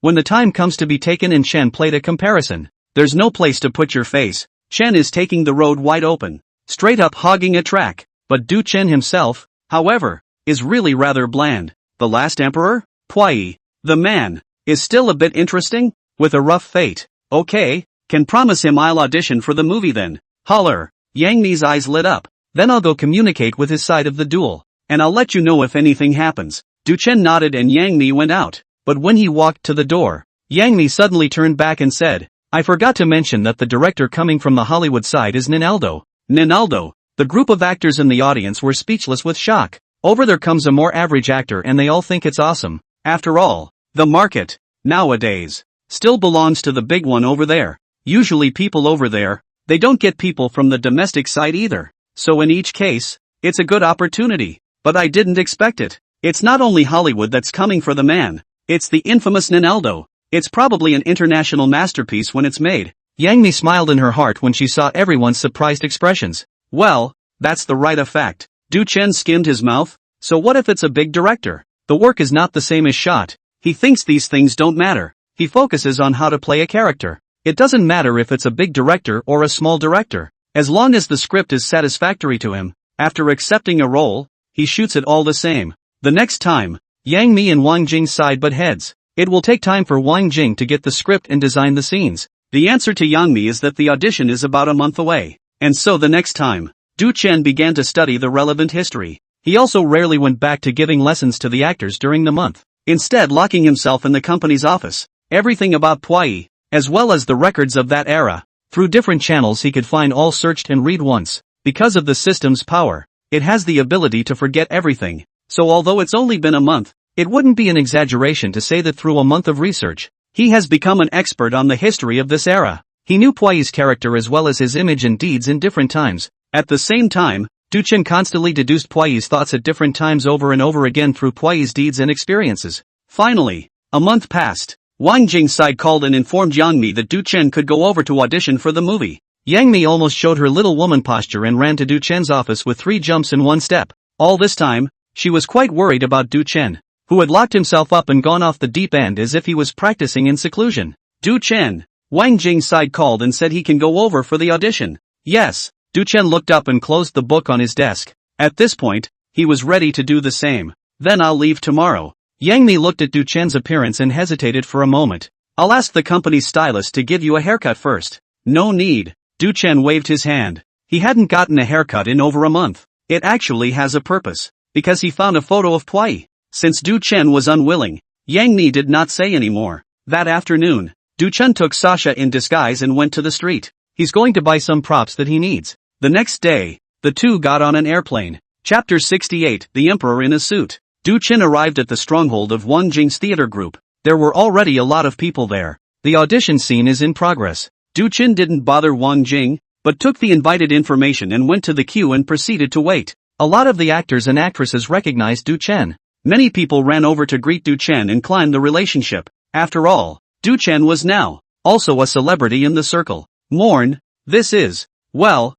when the time comes to be taken and Chen played a comparison. There's no place to put your face. Chen is taking the road wide open, straight up hogging a track, but Du Chen himself, however, is really rather bland. The Last Emperor? Puyi, the man, is still a bit interesting, with a rough fate. Okay, Can promise him I'll audition for the movie then. Holler. Yang Mi's eyes lit up. Then I'll go communicate with his side of the duel. And I'll let you know if anything happens. Du Chen nodded and Yang Mi went out. But when he walked to the door, Yang Mi suddenly turned back and said, I forgot to mention that the director coming from the Hollywood side is Ninaldo. Ninaldo. The group of actors in the audience were speechless with shock. Over there comes a more average actor and they all think it's awesome. After all, the market, nowadays, still belongs to the big one over there. Usually people over there, they don't get people from the domestic side either. So in each case, it's a good opportunity. But I didn't expect it. It's not only Hollywood that's coming for the man. It's the infamous Ninaldo. It's probably an international masterpiece when it's made. Yang Mi smiled in her heart when she saw everyone's surprised expressions. Well, that's the right effect. Du Chen skimmed his mouth. So what if it's a big director? The work is not the same as shot. He thinks these things don't matter. He focuses on how to play a character. It doesn't matter if it's a big director or a small director. As long as the script is satisfactory to him, after accepting a role, he shoots it all the same. The next time, Yang Mi and Wang Jing side butt heads. It will take time for Wang Jing to get the script and design the scenes. The answer to Yang Mi is that the audition is about a month away. And so the next time, Du Chen began to study the relevant history. He also rarely went back to giving lessons to the actors during the month, instead locking himself in the company's office. Everything about Puyi, as well as the records of that era, through different channels he could find all searched and read once. Because of the system's power, it has the ability to forget everything. So although it's only been a month, it wouldn't be an exaggeration to say that through a month of research, he has become an expert on the history of this era. He knew Puyi's character as well as his image and deeds in different times. At the same time, Du Chen constantly deduced Puyi's thoughts at different times over and over again through Puyi's deeds and experiences. Finally, a month passed. Wang Jing's side called and informed Yang Mi that Du Chen could go over to audition for the movie. Yang Mi almost showed her little woman posture and ran to Du Chen's office with 3 jumps in 1 step. All this time, she was quite worried about Du Chen, who had locked himself up and gone off the deep end as if he was practicing in seclusion. Du Chen, Wang Jing's side called and said he can go over for the audition. Yes, Du Chen looked up and closed the book on his desk. At this point, he was ready to do the same. Then I'll leave tomorrow. Yang Mi looked at Du Chen's appearance and hesitated for a moment. I'll ask the company's stylist to give you a haircut first. No need. Du Chen waved his hand. He hadn't gotten a haircut in over a month. It actually has a purpose. Because he found a photo of Puyi. Since Du Chen was unwilling, Yang Mi did not say any more. That afternoon, Du Chen took Sasha in disguise and went to the street. He's going to buy some props that he needs. The next day, the two got on an airplane. Chapter 68, The Emperor in a Suit. Du Chen arrived at the stronghold of Wang Jing's theater group. There were already a lot of people there. The audition scene is in progress. Du Chen didn't bother Wang Jing, but took the invited information and went to the queue and proceeded to wait. A lot of the actors and actresses recognized Du Chen. Many people ran over to greet Du Chen and climb the relationship. After all, Du Chen was now also a celebrity in the circle. Morn, this is, well,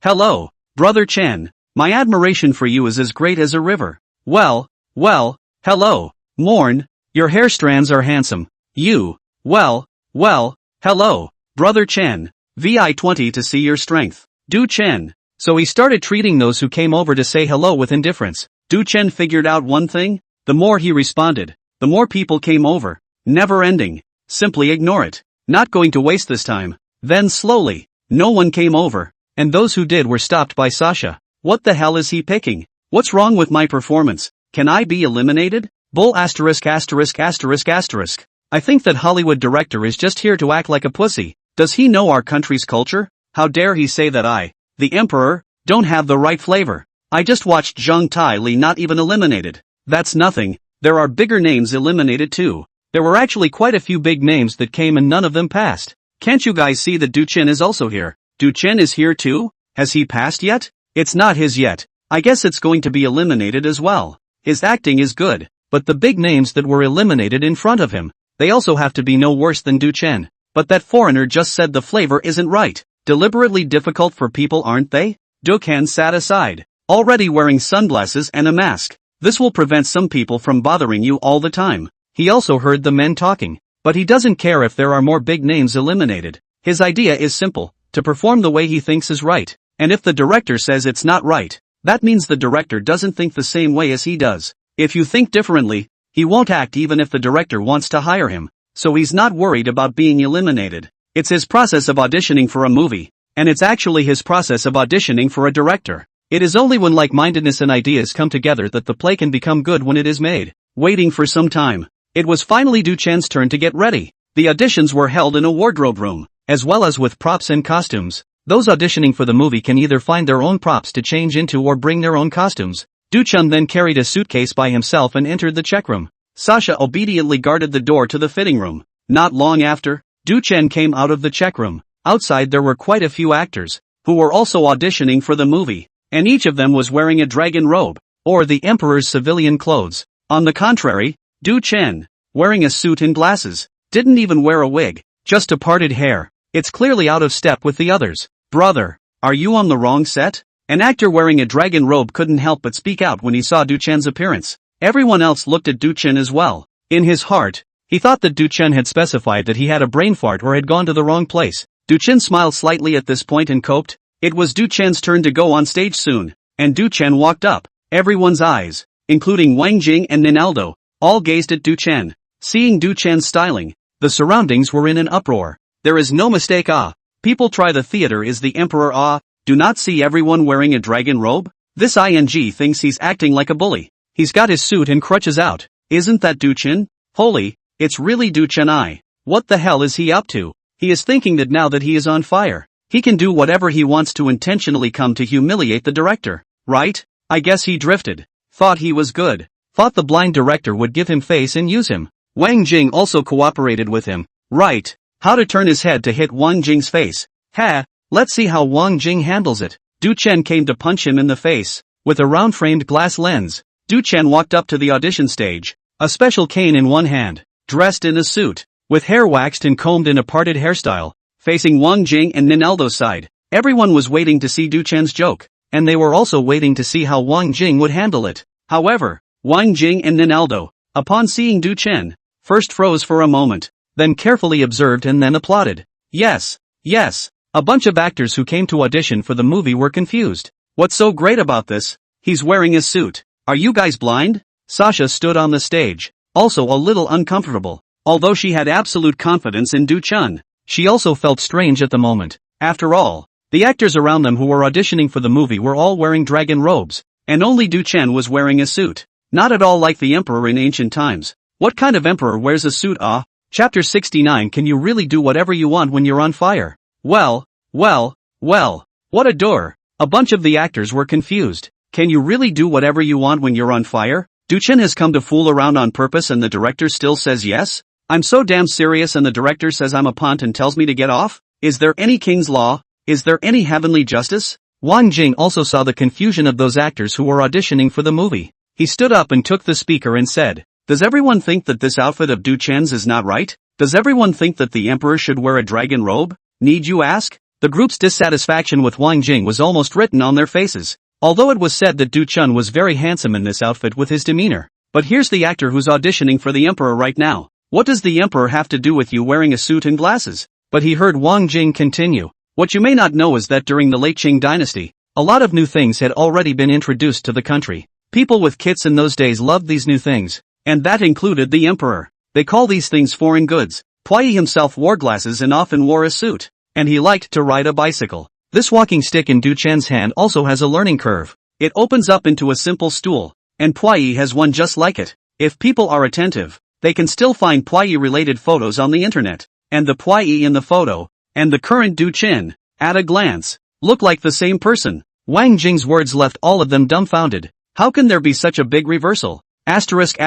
hello, Brother Chen. My admiration for you is as great as a river. Well, hello, Morn, your hair strands are handsome. You, well, hello, Brother Chen. Vi 20 to see your strength. Du Chen. So he started treating those who came over to say hello with indifference. Du Chen figured out one thing. The more he responded, the more people came over. Never ending. Simply ignore it. Not going to waste this time. Then slowly, no one came over. And those who did were stopped by Sasha. What the hell is he picking? What's wrong with my performance? Can I be eliminated? Bull ********. I think that Hollywood director is just here to act like a pussy. Does he know our country's culture? How dare he say that I, the emperor, don't have the right flavor? I just watched Zhang Tai Li not even eliminated. That's nothing. There are bigger names eliminated too. There were actually quite a few big names that came and none of them passed. Can't you guys see that Du Chen is also here? Du Chen is here too? Has he passed yet? It's not his yet. I guess it's going to be eliminated as well. His acting is good, but the big names that were eliminated in front of him, they also have to be no worse than Du Chen. But that foreigner just said the flavor isn't right. Deliberately difficult for people, aren't they? Du Chen sat aside, already wearing sunglasses and a mask. This will prevent some people from bothering you all the time. He also heard the men talking, but he doesn't care if there are more big names eliminated. His idea is simple, to perform the way he thinks is right. And if the director says it's not right, that means the director doesn't think the same way as he does. If you think differently, he won't act even if the director wants to hire him. So he's not worried about being eliminated. It's his process of auditioning for a movie, and it's actually his process of auditioning for a director. It is only when like-mindedness and ideas come together that the play can become good when it is made. Waiting for some time, it was finally Du Chen's turn to get ready. The auditions were held in a wardrobe room, as well as with props and costumes. Those auditioning for the movie can either find their own props to change into or bring their own costumes. Du Chen then carried a suitcase by himself and entered the check room. Sasha obediently guarded the door to the fitting room. Not long after, Du Chen came out of the check room. Outside there were quite a few actors, who were also auditioning for the movie, and each of them was wearing a dragon robe, or the emperor's civilian clothes. On the contrary, Du Chen, wearing a suit and glasses, didn't even wear a wig, just a parted hair. It's clearly out of step with the others. Brother, are you on the wrong set? An actor wearing a dragon robe couldn't help but speak out when he saw Du Chen's appearance. Everyone else looked at Du Chen as well. In his heart, he thought that Du Chen had specified that he had a brain fart or had gone to the wrong place. Du Chen smiled slightly at this point and coped. It was Du Chen's turn to go on stage soon, and Du Chen walked up. Everyone's eyes, including Wang Jing and Ninaldo, all gazed at Du Chen. Seeing Du Chen's styling, the surroundings were in an uproar. There is no mistake. People try the theater is the emperor. Do not see everyone wearing a dragon robe? This ing thinks he's acting like a bully. He's got his suit and crutches out. Isn't that Du Chen? Holy, it's really Du Chen. What the hell is he up to? He is thinking that now that he is on fire, he can do whatever he wants to intentionally come to humiliate the director, right? I guess he drifted. Thought he was good. Thought the blind director would give him face and use him. Wang Jing also cooperated with him. Right. How to turn his head to hit Wang Jing's face. Let's see how Wang Jing handles it. Du Chen came to punch him in the face. With a round-framed glass lens, Du Chen walked up to the audition stage, a special cane in one hand, dressed in a suit, with hair waxed and combed in a parted hairstyle, facing Wang Jing and Ninaldo's side. Everyone was waiting to see Du Chen's joke, and they were also waiting to see how Wang Jing would handle it. However, Wang Jing and Ninaldo, upon seeing Du Chen, first froze for a moment, then carefully observed and then applauded. Yes. A bunch of actors who came to audition for the movie were confused. What's so great about this? He's wearing a suit. Are you guys blind? Sasha stood on the stage, also a little uncomfortable. Although she had absolute confidence in Du Chen, she also felt strange at the moment. After all, the actors around them who were auditioning for the movie were all wearing dragon robes, and only Du Chen was wearing a suit. Not at all like the emperor in ancient times. What kind of emperor wears a suit? Chapter 69. Can you really do whatever you want when you're on fire? Well, what a door. A bunch of the actors were confused. Can you really do whatever you want when you're on fire? Du Chen has come to fool around on purpose and the director still says yes? I'm so damn serious and the director says I'm a punt and tells me to get off? Is there any king's law? Is there any heavenly justice? Wang Jing also saw the confusion of those actors who were auditioning for the movie. He stood up and took the speaker and said, does everyone think that this outfit of Du Chen's is not right? Does everyone think that the emperor should wear a dragon robe? Need you ask? The group's dissatisfaction with Wang Jing was almost written on their faces. Although it was said that Du Chen was very handsome in this outfit with his demeanor. But here's the actor who's auditioning for the emperor right now. What does the emperor have to do with you wearing a suit and glasses? But he heard Wang Jing continue. What you may not know is that during the late Qing dynasty, a lot of new things had already been introduced to the country. People with kits in those days loved these new things. And that included the emperor. They call these things foreign goods. Puyi himself wore glasses and often wore a suit. And he liked to ride a bicycle. This walking stick in Du Chen's hand also has a learning curve. It opens up into a simple stool. And Puyi has one just like it. If people are attentive, they can still find Puyi-related photos on the internet. And the Puyi in the photo, and the current Du Chen, at a glance, look like the same person. Wang Jing's words left all of them dumbfounded. How can there be such a big reversal? Asterisk.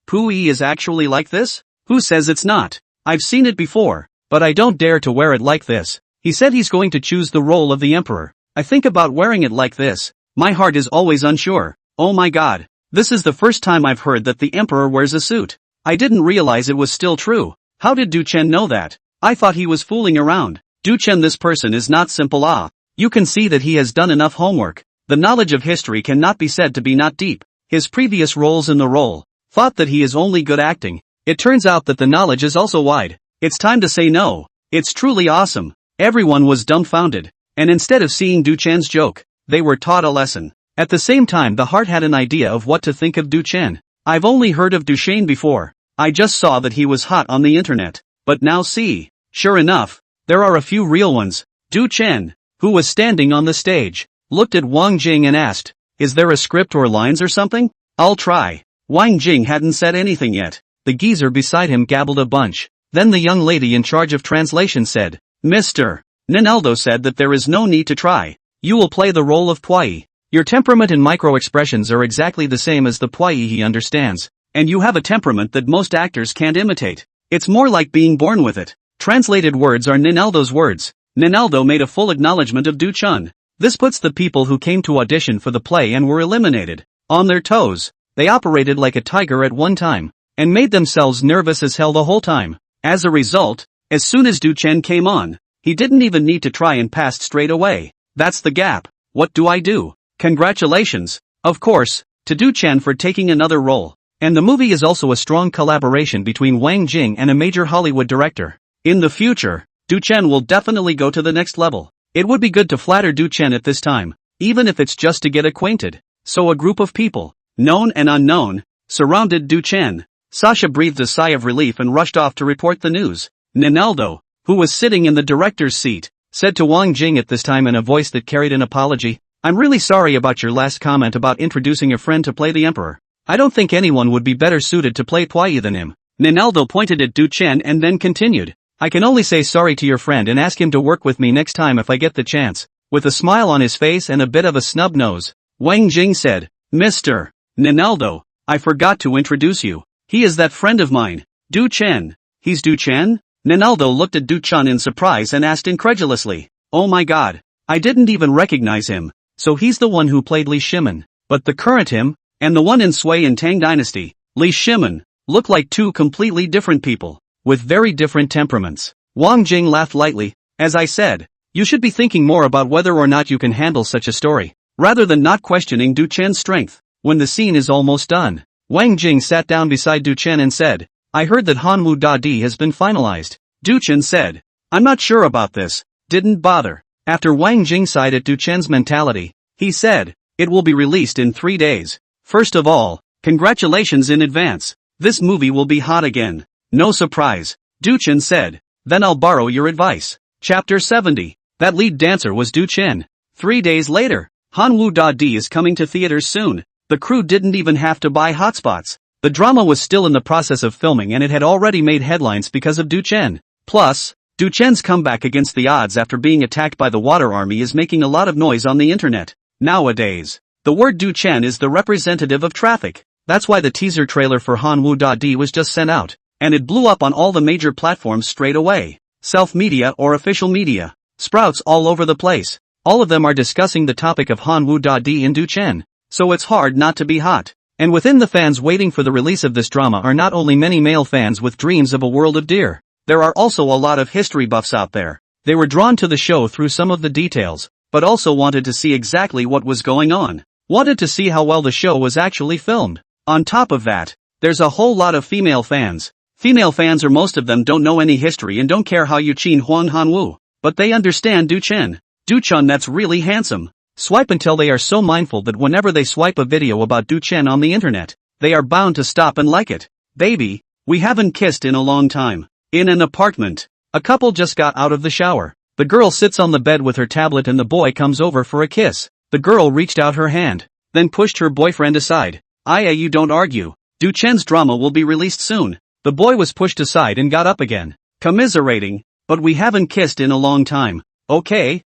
Puyi is actually like this? Who says it's not? I've seen it before, but I don't dare to wear it like this. He said he's going to choose the role of the emperor. I think about wearing it like this. My heart is always unsure. Oh my god. This is the first time I've heard that the emperor wears a suit. I didn't realize it was still true. How did Du Chen know that? I thought he was fooling around. Du Chen, this person is not simple. You can see that he has done enough homework. The knowledge of history cannot be said to be not deep. His previous roles in the role, thought that he is only good acting. It turns out that the knowledge is also wide. It's time to say no. It's truly awesome. Everyone was dumbfounded. And instead of seeing Du Chen's joke, they were taught a lesson. At the same time, the heart had an idea of what to think of Du Chen. I've only heard of Du Chen before. I just saw that he was hot on the internet. But now see. Sure enough, there are a few real ones. Du Chen, who was standing on the stage, looked at Wang Jing and asked, "Is there a script or lines or something? I'll try." Wang Jing hadn't said anything yet. The geezer beside him gabbled a bunch. Then the young lady in charge of translation said, "Mr. Ninaldo said that there is no need to try. You will play the role of Pwai. Your temperament and micro-expressions are exactly the same as the Pwai he understands, and you have a temperament that most actors can't imitate. It's more like being born with it." Translated words are Ninaldo's words. Ninaldo made a full acknowledgement of Du Chun. This puts the people who came to audition for the play and were eliminated on their toes. They operated like a tiger at one time, and made themselves nervous as hell the whole time. As a result, as soon as Du Chen came on, he didn't even need to try and passed straight away. That's the gap. What do I do? Congratulations, of course, to Du Chen for taking another role. And the movie is also a strong collaboration between Wang Jing and a major Hollywood director. In the future, Du Chen will definitely go to the next level. It would be good to flatter Du Chen at this time, even if it's just to get acquainted. So a group of people, known and unknown, surrounded Du Chen. Sasha breathed a sigh of relief and rushed off to report the news. Ninaldo, who was sitting in the director's seat, said to Wang Jing at this time in a voice that carried an apology, "I'm really sorry about your last comment about introducing a friend to play the emperor. I don't think anyone would be better suited to play Pwai than him." Ninaldo pointed at Du Chen and then continued, "I can only say sorry to your friend and ask him to work with me next time if I get the chance." With a smile on his face and a bit of a snub nose, Wang Jing said, "Mr. Ninaldo, I forgot to introduce you. He is that friend of mine, Du Chen." "He's Du Chen?" Ninaldo looked at Du Chen in surprise and asked incredulously, "Oh my god, I didn't even recognize him. So he's the one who played Li Shimin. But the current him, and the one in Sui and Tang Dynasty, Li Shimin, look like two completely different people, with very different temperaments." Wang Jing laughed lightly. "As I said, you should be thinking more about whether or not you can handle such a story, rather than not questioning Du Chen's strength. When the scene is almost done." Wang Jing sat down beside Du Chen and said, "I heard that Hanwu Da Di has been finalized." Du Chen said, "I'm not sure about this." Didn't bother. After Wang Jing sighed at Du Chen's mentality, he said, "It will be released in 3 days. First of all, congratulations in advance. This movie will be hot again. No surprise." Du Chen said, "Then I'll borrow your advice." Chapter 70. That lead dancer was Du Chen. 3 days later, Hanwu Da Di is coming to theaters soon. The crew didn't even have to buy hotspots. The drama was still in the process of filming and it had already made headlines because of Du Chen. Plus, Du Chen's comeback against the odds after being attacked by the water army is making a lot of noise on the internet. Nowadays, the word Du Chen is the representative of traffic. That's why the teaser trailer for Hanwu Da Di was just sent out, and it blew up on all the major platforms straight away. Self-media or official media. Sprouts all over the place. All of them are discussing the topic of Hanwu Da Di and Du Chen. So it's hard not to be hot. And within the fans waiting for the release of this drama are not only many male fans with dreams of a world of deer. There are also a lot of history buffs out there. They were drawn to the show through some of the details, but also wanted to see exactly what was going on. Wanted to see how well the show was actually filmed. On top of that, there's a whole lot of female fans. Female fans or most of them don't know any history and don't care how you Qin Huang Hanwu. But they understand Du Chen. Du Chen that's really handsome. Swipe until they are so mindful that whenever they swipe a video about Du Chen on the internet, they are bound to stop and like it. "Baby, we haven't kissed in a long time." In an apartment, a couple just got out of the shower. The girl sits on the bed with her tablet and the boy comes over for a kiss. The girl reached out her hand, then pushed her boyfriend aside. You don't argue. Du Chen's drama will be released soon." The boy was pushed aside and got up again, commiserating, "But we haven't kissed in a long time." Okay.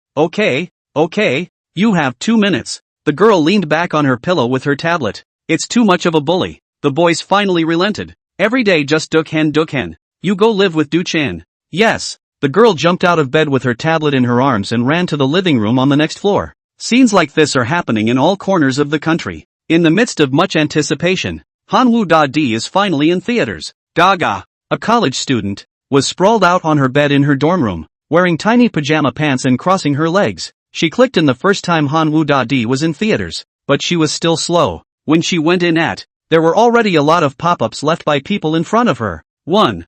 You have 2 minutes. The girl leaned back on her pillow with her tablet. "It's too much of a bully." The boys finally relented. "Every day just dukhen. You go live with Du Chen." "Yes." The girl jumped out of bed with her tablet in her arms and ran to the living room on the next floor. Scenes like this are happening in all corners of the country. In the midst of much anticipation, Hanwu Da Di is finally in theaters. Gaga, a college student, was sprawled out on her bed in her dorm room, wearing tiny pajama pants and crossing her legs. She clicked in the first time Hanwu Da Di was in theaters, but she was still slow. When she went in there were already a lot of pop-ups left by people in front of her. 1,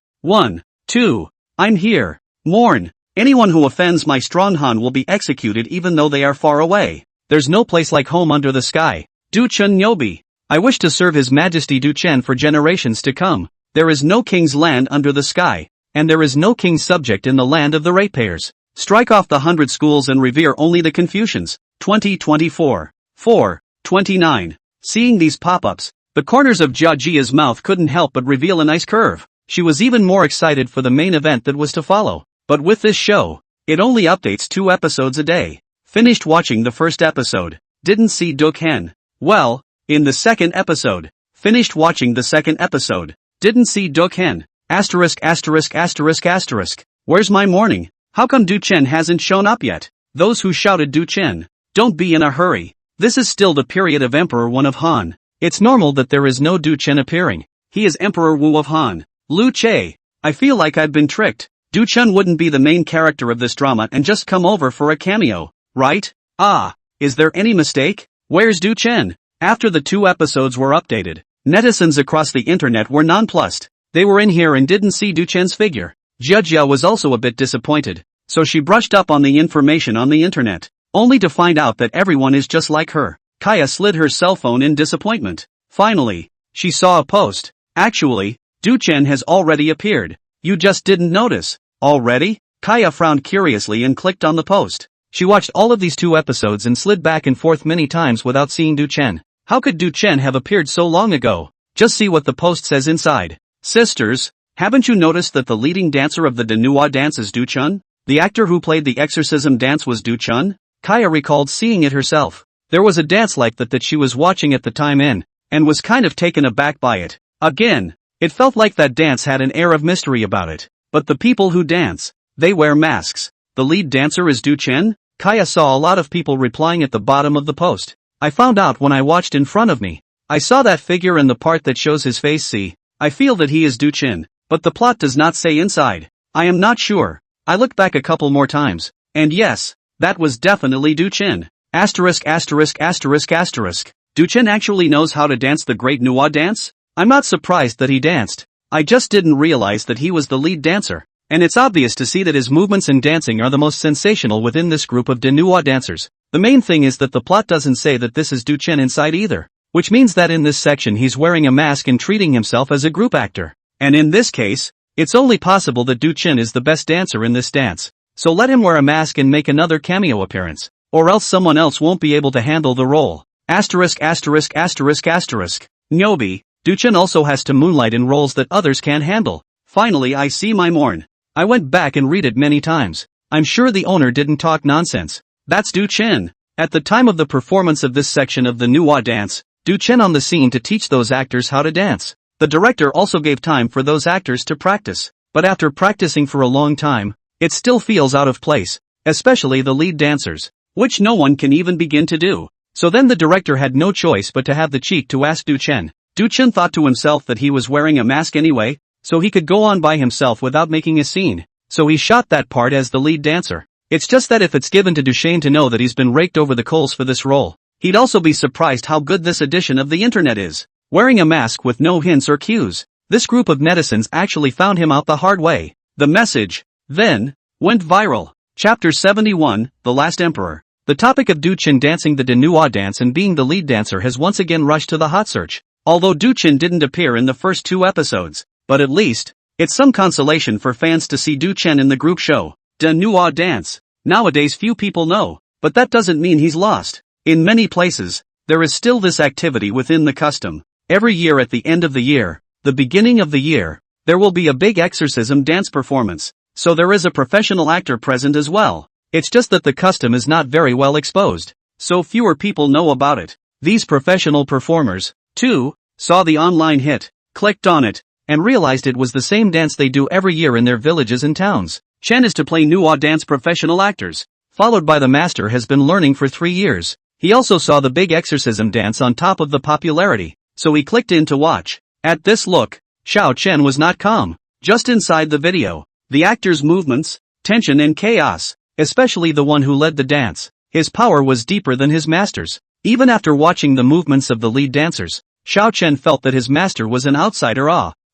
2, I'm here. Mourn. Anyone who offends my strong Han will be executed even though they are far away. There's no place like home under the sky. Du Chen Nyobi. I wish to serve His Majesty Du Chen for generations to come. There is no king's land under the sky. and there is no king's subject in the land of the ratepayers. Strike off the 100 schools and revere only the Confucians. 2024. 4:29. Seeing these pop-ups, the corners of Jia Jia's mouth couldn't help but reveal a nice curve. She was even more excited for the main event that was to follow. But with this show, it only updates 2 episodes a day. Finished watching the first episode. Didn't see Duk Hen. Well, in the second episode. Finished watching the second episode. Didn't see Duk Hen. Asterisk asterisk asterisk asterisk. Where's my morning? How come Du Chen hasn't shown up yet? Those who shouted Du Chen. Don't be in a hurry. This is still the period of Emperor Wu of Han. It's normal that there is no Du Chen appearing. He is Emperor Wu of Han. Lu Che. I feel like I've been tricked. Du Chen wouldn't be the main character of this drama and just come over for a cameo, right? Ah, is there any mistake? Where's Du Chen? After the 2 episodes were updated, netizens across the internet were nonplussed. They were in here and didn't see Du Chen's figure. Jia Jia was also a bit disappointed, so she brushed up on the information on the internet, only to find out that everyone is just like her. Kaya slid her cell phone in disappointment. Finally, she saw a post. Actually, Du Chen has already appeared. You just didn't notice. Already? Kaya frowned curiously and clicked on the post. She watched all of these 2 episodes and slid back and forth many times without seeing Du Chen. How could Du Chen have appeared so long ago? Just see what the post says inside. Sisters, haven't you noticed that the leading dancer of the Danhua dance is Du Chen? The actor who played the exorcism dance was Du Chen? Kaya recalled seeing it herself. There was a dance like that she was watching at the time and was kind of taken aback by it. Again, it felt like that dance had an air of mystery about it. But the people who dance, they wear masks. The lead dancer is Du Chen? Kaya saw a lot of people replying at the bottom of the post. I found out when I watched in front of me. I saw that figure in the part that shows his face. See, I feel that he is Du Chen, but the plot does not say inside. I am not sure. I looked back a couple more times, and yes, that was definitely Du Chen. Asterisk asterisk asterisk asterisk. Du Chen actually knows how to dance the Great Nuwa dance? I'm not surprised that he danced. I just didn't realize that he was the lead dancer. And it's obvious to see that his movements and dancing are the most sensational within this group of Danhua dancers. The main thing is that the plot doesn't say that this is Du Chen inside either. Which means that in this section he's wearing a mask and treating himself as a group actor. And in this case, it's only possible that Du Chen is the best dancer in this dance. So let him wear a mask and make another cameo appearance. Or else someone else won't be able to handle the role. Asterisk asterisk asterisk asterisk. Nyobi, Du Chen also has to moonlight in roles that others can't handle. Finally I see my morn. I went back and read it many times. I'm sure the owner didn't talk nonsense. That's Du Chen. At the time of the performance of this section of the Nuwa dance, Du Chen on the scene to teach those actors how to dance. The director also gave time for those actors to practice. But after practicing for a long time, it still feels out of place, especially the lead dancers, which no one can even begin to do. So then the director had no choice but to have the cheek to ask Du Chen. Du Chen thought to himself that he was wearing a mask anyway, so he could go on by himself without making a scene. So he shot that part as the lead dancer. It's just that if it's given to Du Chen to know that he's been raked over the coals for this role, he'd also be surprised how good this edition of the internet is. Wearing a mask with no hints or cues. This group of netizens actually found him out the hard way. The message, then, went viral. Chapter 71, The Last Emperor. The topic of Du Chen dancing the Danhua dance and being the lead dancer has once again rushed to the hot search. Although Du Chen didn't appear in the first 2 episodes, but at least, it's some consolation for fans to see Du Chen in the group show, Danhua Dance. Nowadays few people know, but that doesn't mean he's lost. In many places, there is still this activity within the custom. Every year at the end of the year, the beginning of the year, there will be a big exorcism dance performance, so there is a professional actor present as well. It's just that the custom is not very well exposed, so fewer people know about it. These professional performers, too, saw the online hit, clicked on it, and realized it was the same dance they do every year in their villages and towns. Chen is to play Nuwa dance professional actors, followed by the master has been learning for 3 years. He also saw the big exorcism dance on top of the popularity, so he clicked in to watch. At this look, Xiao Chen was not calm. Just inside the video, the actor's movements, tension and chaos, especially the one who led the dance, his power was deeper than his master's. Even after watching the movements of the lead dancers, Xiao Chen felt that his master was an outsider.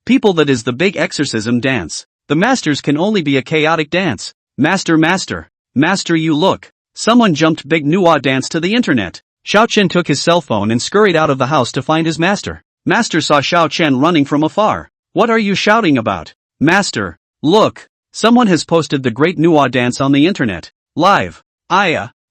People, that is the big exorcism dance. The masters can only be a chaotic dance. Master, you look. Someone jumped big Nuwa dance to the internet. Xiao Chen took his cell phone and scurried out of the house to find his master. Master saw Xiao Chen running from afar. What are you shouting about? Master, Look, someone has posted the great manhwa dance on the internet. Live.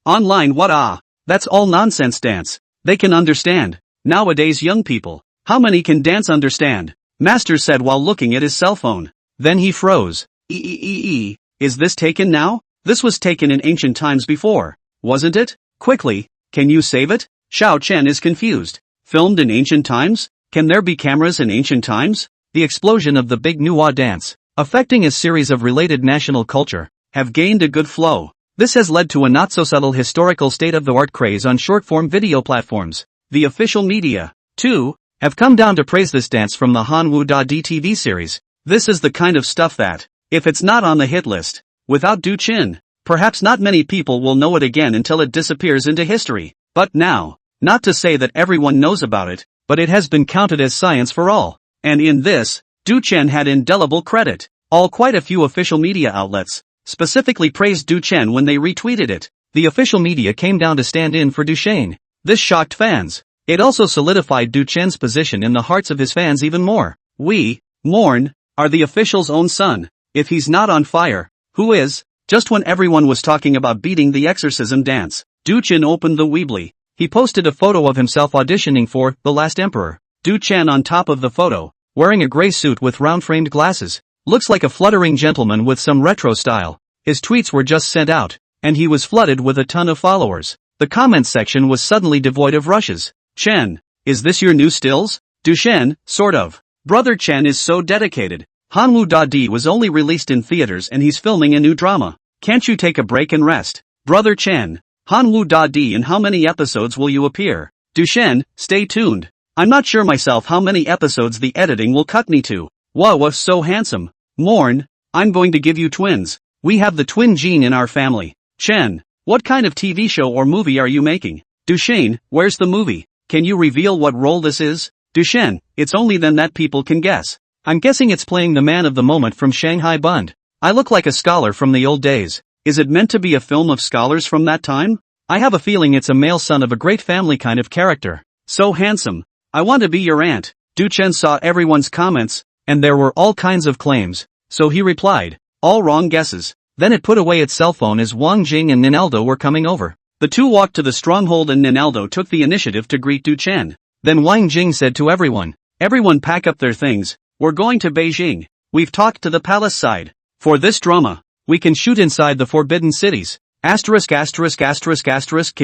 Online what that's all nonsense dance. They can understand. Nowadays young people, how many can dance understand? Master said while looking at his cell phone. Then he froze. Is this taken now? This was taken in ancient times before, wasn't it? Quickly, can you save it? Xiao Chen is confused. Filmed in ancient times? Can there be cameras in ancient times? The explosion of the big manhwa dance, affecting a series of related national culture, have gained a good flow. This has led to a not-so-subtle historical state-of-the-art craze on short-form video platforms. The official media, too, have come down to praise this dance from the manhwa.d TV series. This is the kind of stuff that, if it's not on the hit list, without Du Chin, perhaps not many people will know it again until it disappears into history. But now, not to say that everyone knows about it, but it has been counted as science for all. And in this, Du Chen had indelible credit. Quite a few official media outlets specifically praised Du Chen when they retweeted it. The official media came down to stand in for Du Chen. This shocked fans. It also solidified Du Chen's position in the hearts of his fans even more. We, Morn, are the official's own son. If he's not on fire, who is? Just when everyone was talking about beating the exorcism dance, Du Chen opened the Weebly. He posted a photo of himself auditioning for The Last Emperor. Du Chen on top of the photo, wearing a gray suit with round-framed glasses. Looks like a fluttering gentleman with some retro style. His tweets were just sent out, and he was flooded with a ton of followers. The comments section was suddenly devoid of rushes. Chen, is this your new stills? Du Chen, sort of. Brother Chen is so dedicated. manhwa.d was only released in theaters and he's filming a new drama. Can't you take a break and rest? Brother Chen, manhwa.d in how many episodes will you appear? Du Chen, stay tuned. I'm not sure myself how many episodes the editing will cut me to. Wow, so handsome. Morn, I'm going to give you twins. We have the twin gene in our family. Chen, what kind of TV show or movie are you making? Du Chen, where's the movie? Can you reveal what role this is? Du Chen, it's only then that people can guess. I'm guessing it's playing the man of the moment from Shanghai Bund. I look like a scholar from the old days. Is it meant to be a film of scholars from that time? I have a feeling it's a male son of a great family kind of character. So handsome. I want to be your aunt. Du Chen saw everyone's comments, and there were all kinds of claims. So he replied, all wrong guesses. Then it put away its cell phone as Wang Jing and Ninaldo were coming over. The two walked to the stronghold and Ninaldo took the initiative to greet Du Chen. Then Wang Jing said to everyone pack up their things, we're going to Beijing. We've talked to the palace side. For this drama, we can shoot inside the forbidden cities. Can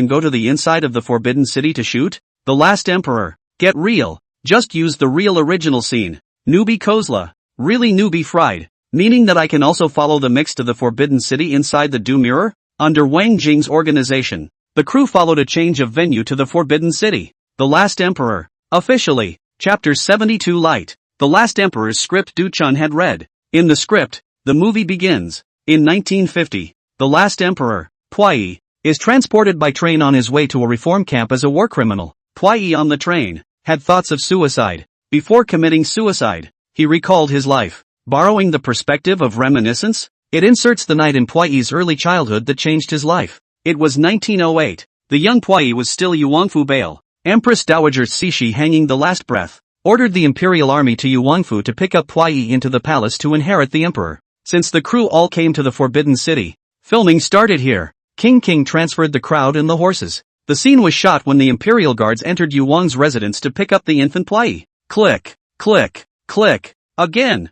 go to the inside of the forbidden city to shoot? The Last Emperor. Get real. Just use the real original scene. Newbie Kozla. Really newbie fried. Meaning that I can also follow the mix to the forbidden city inside the Do Mirror? Under Wang Jing's organization, the crew followed a change of venue to the forbidden city. The Last Emperor. Officially, Chapter 72 Light. The Last Emperor's script Du Chen had read. In the script, the movie begins. In 1950, the Last Emperor, Puyi, is transported by train on his way to a reform camp as a war criminal. Puyi on the train had thoughts of suicide. Before committing suicide, he recalled his life. Borrowing the perspective of reminiscence, it inserts the night in Puyi's early childhood that changed his life. It was 1908. The young Puyi was still Yuangfu Bail. Empress Dowager Cixi, hanging the last breath, ordered the imperial army to Yuangfu to pick up Puyi into the palace to inherit the emperor. Since the crew all came to the forbidden city, filming started here. King transferred the crowd and the horses. The scene was shot when the imperial guards entered Yuang's residence to pick up the infant Puyi. Click, click, click, again.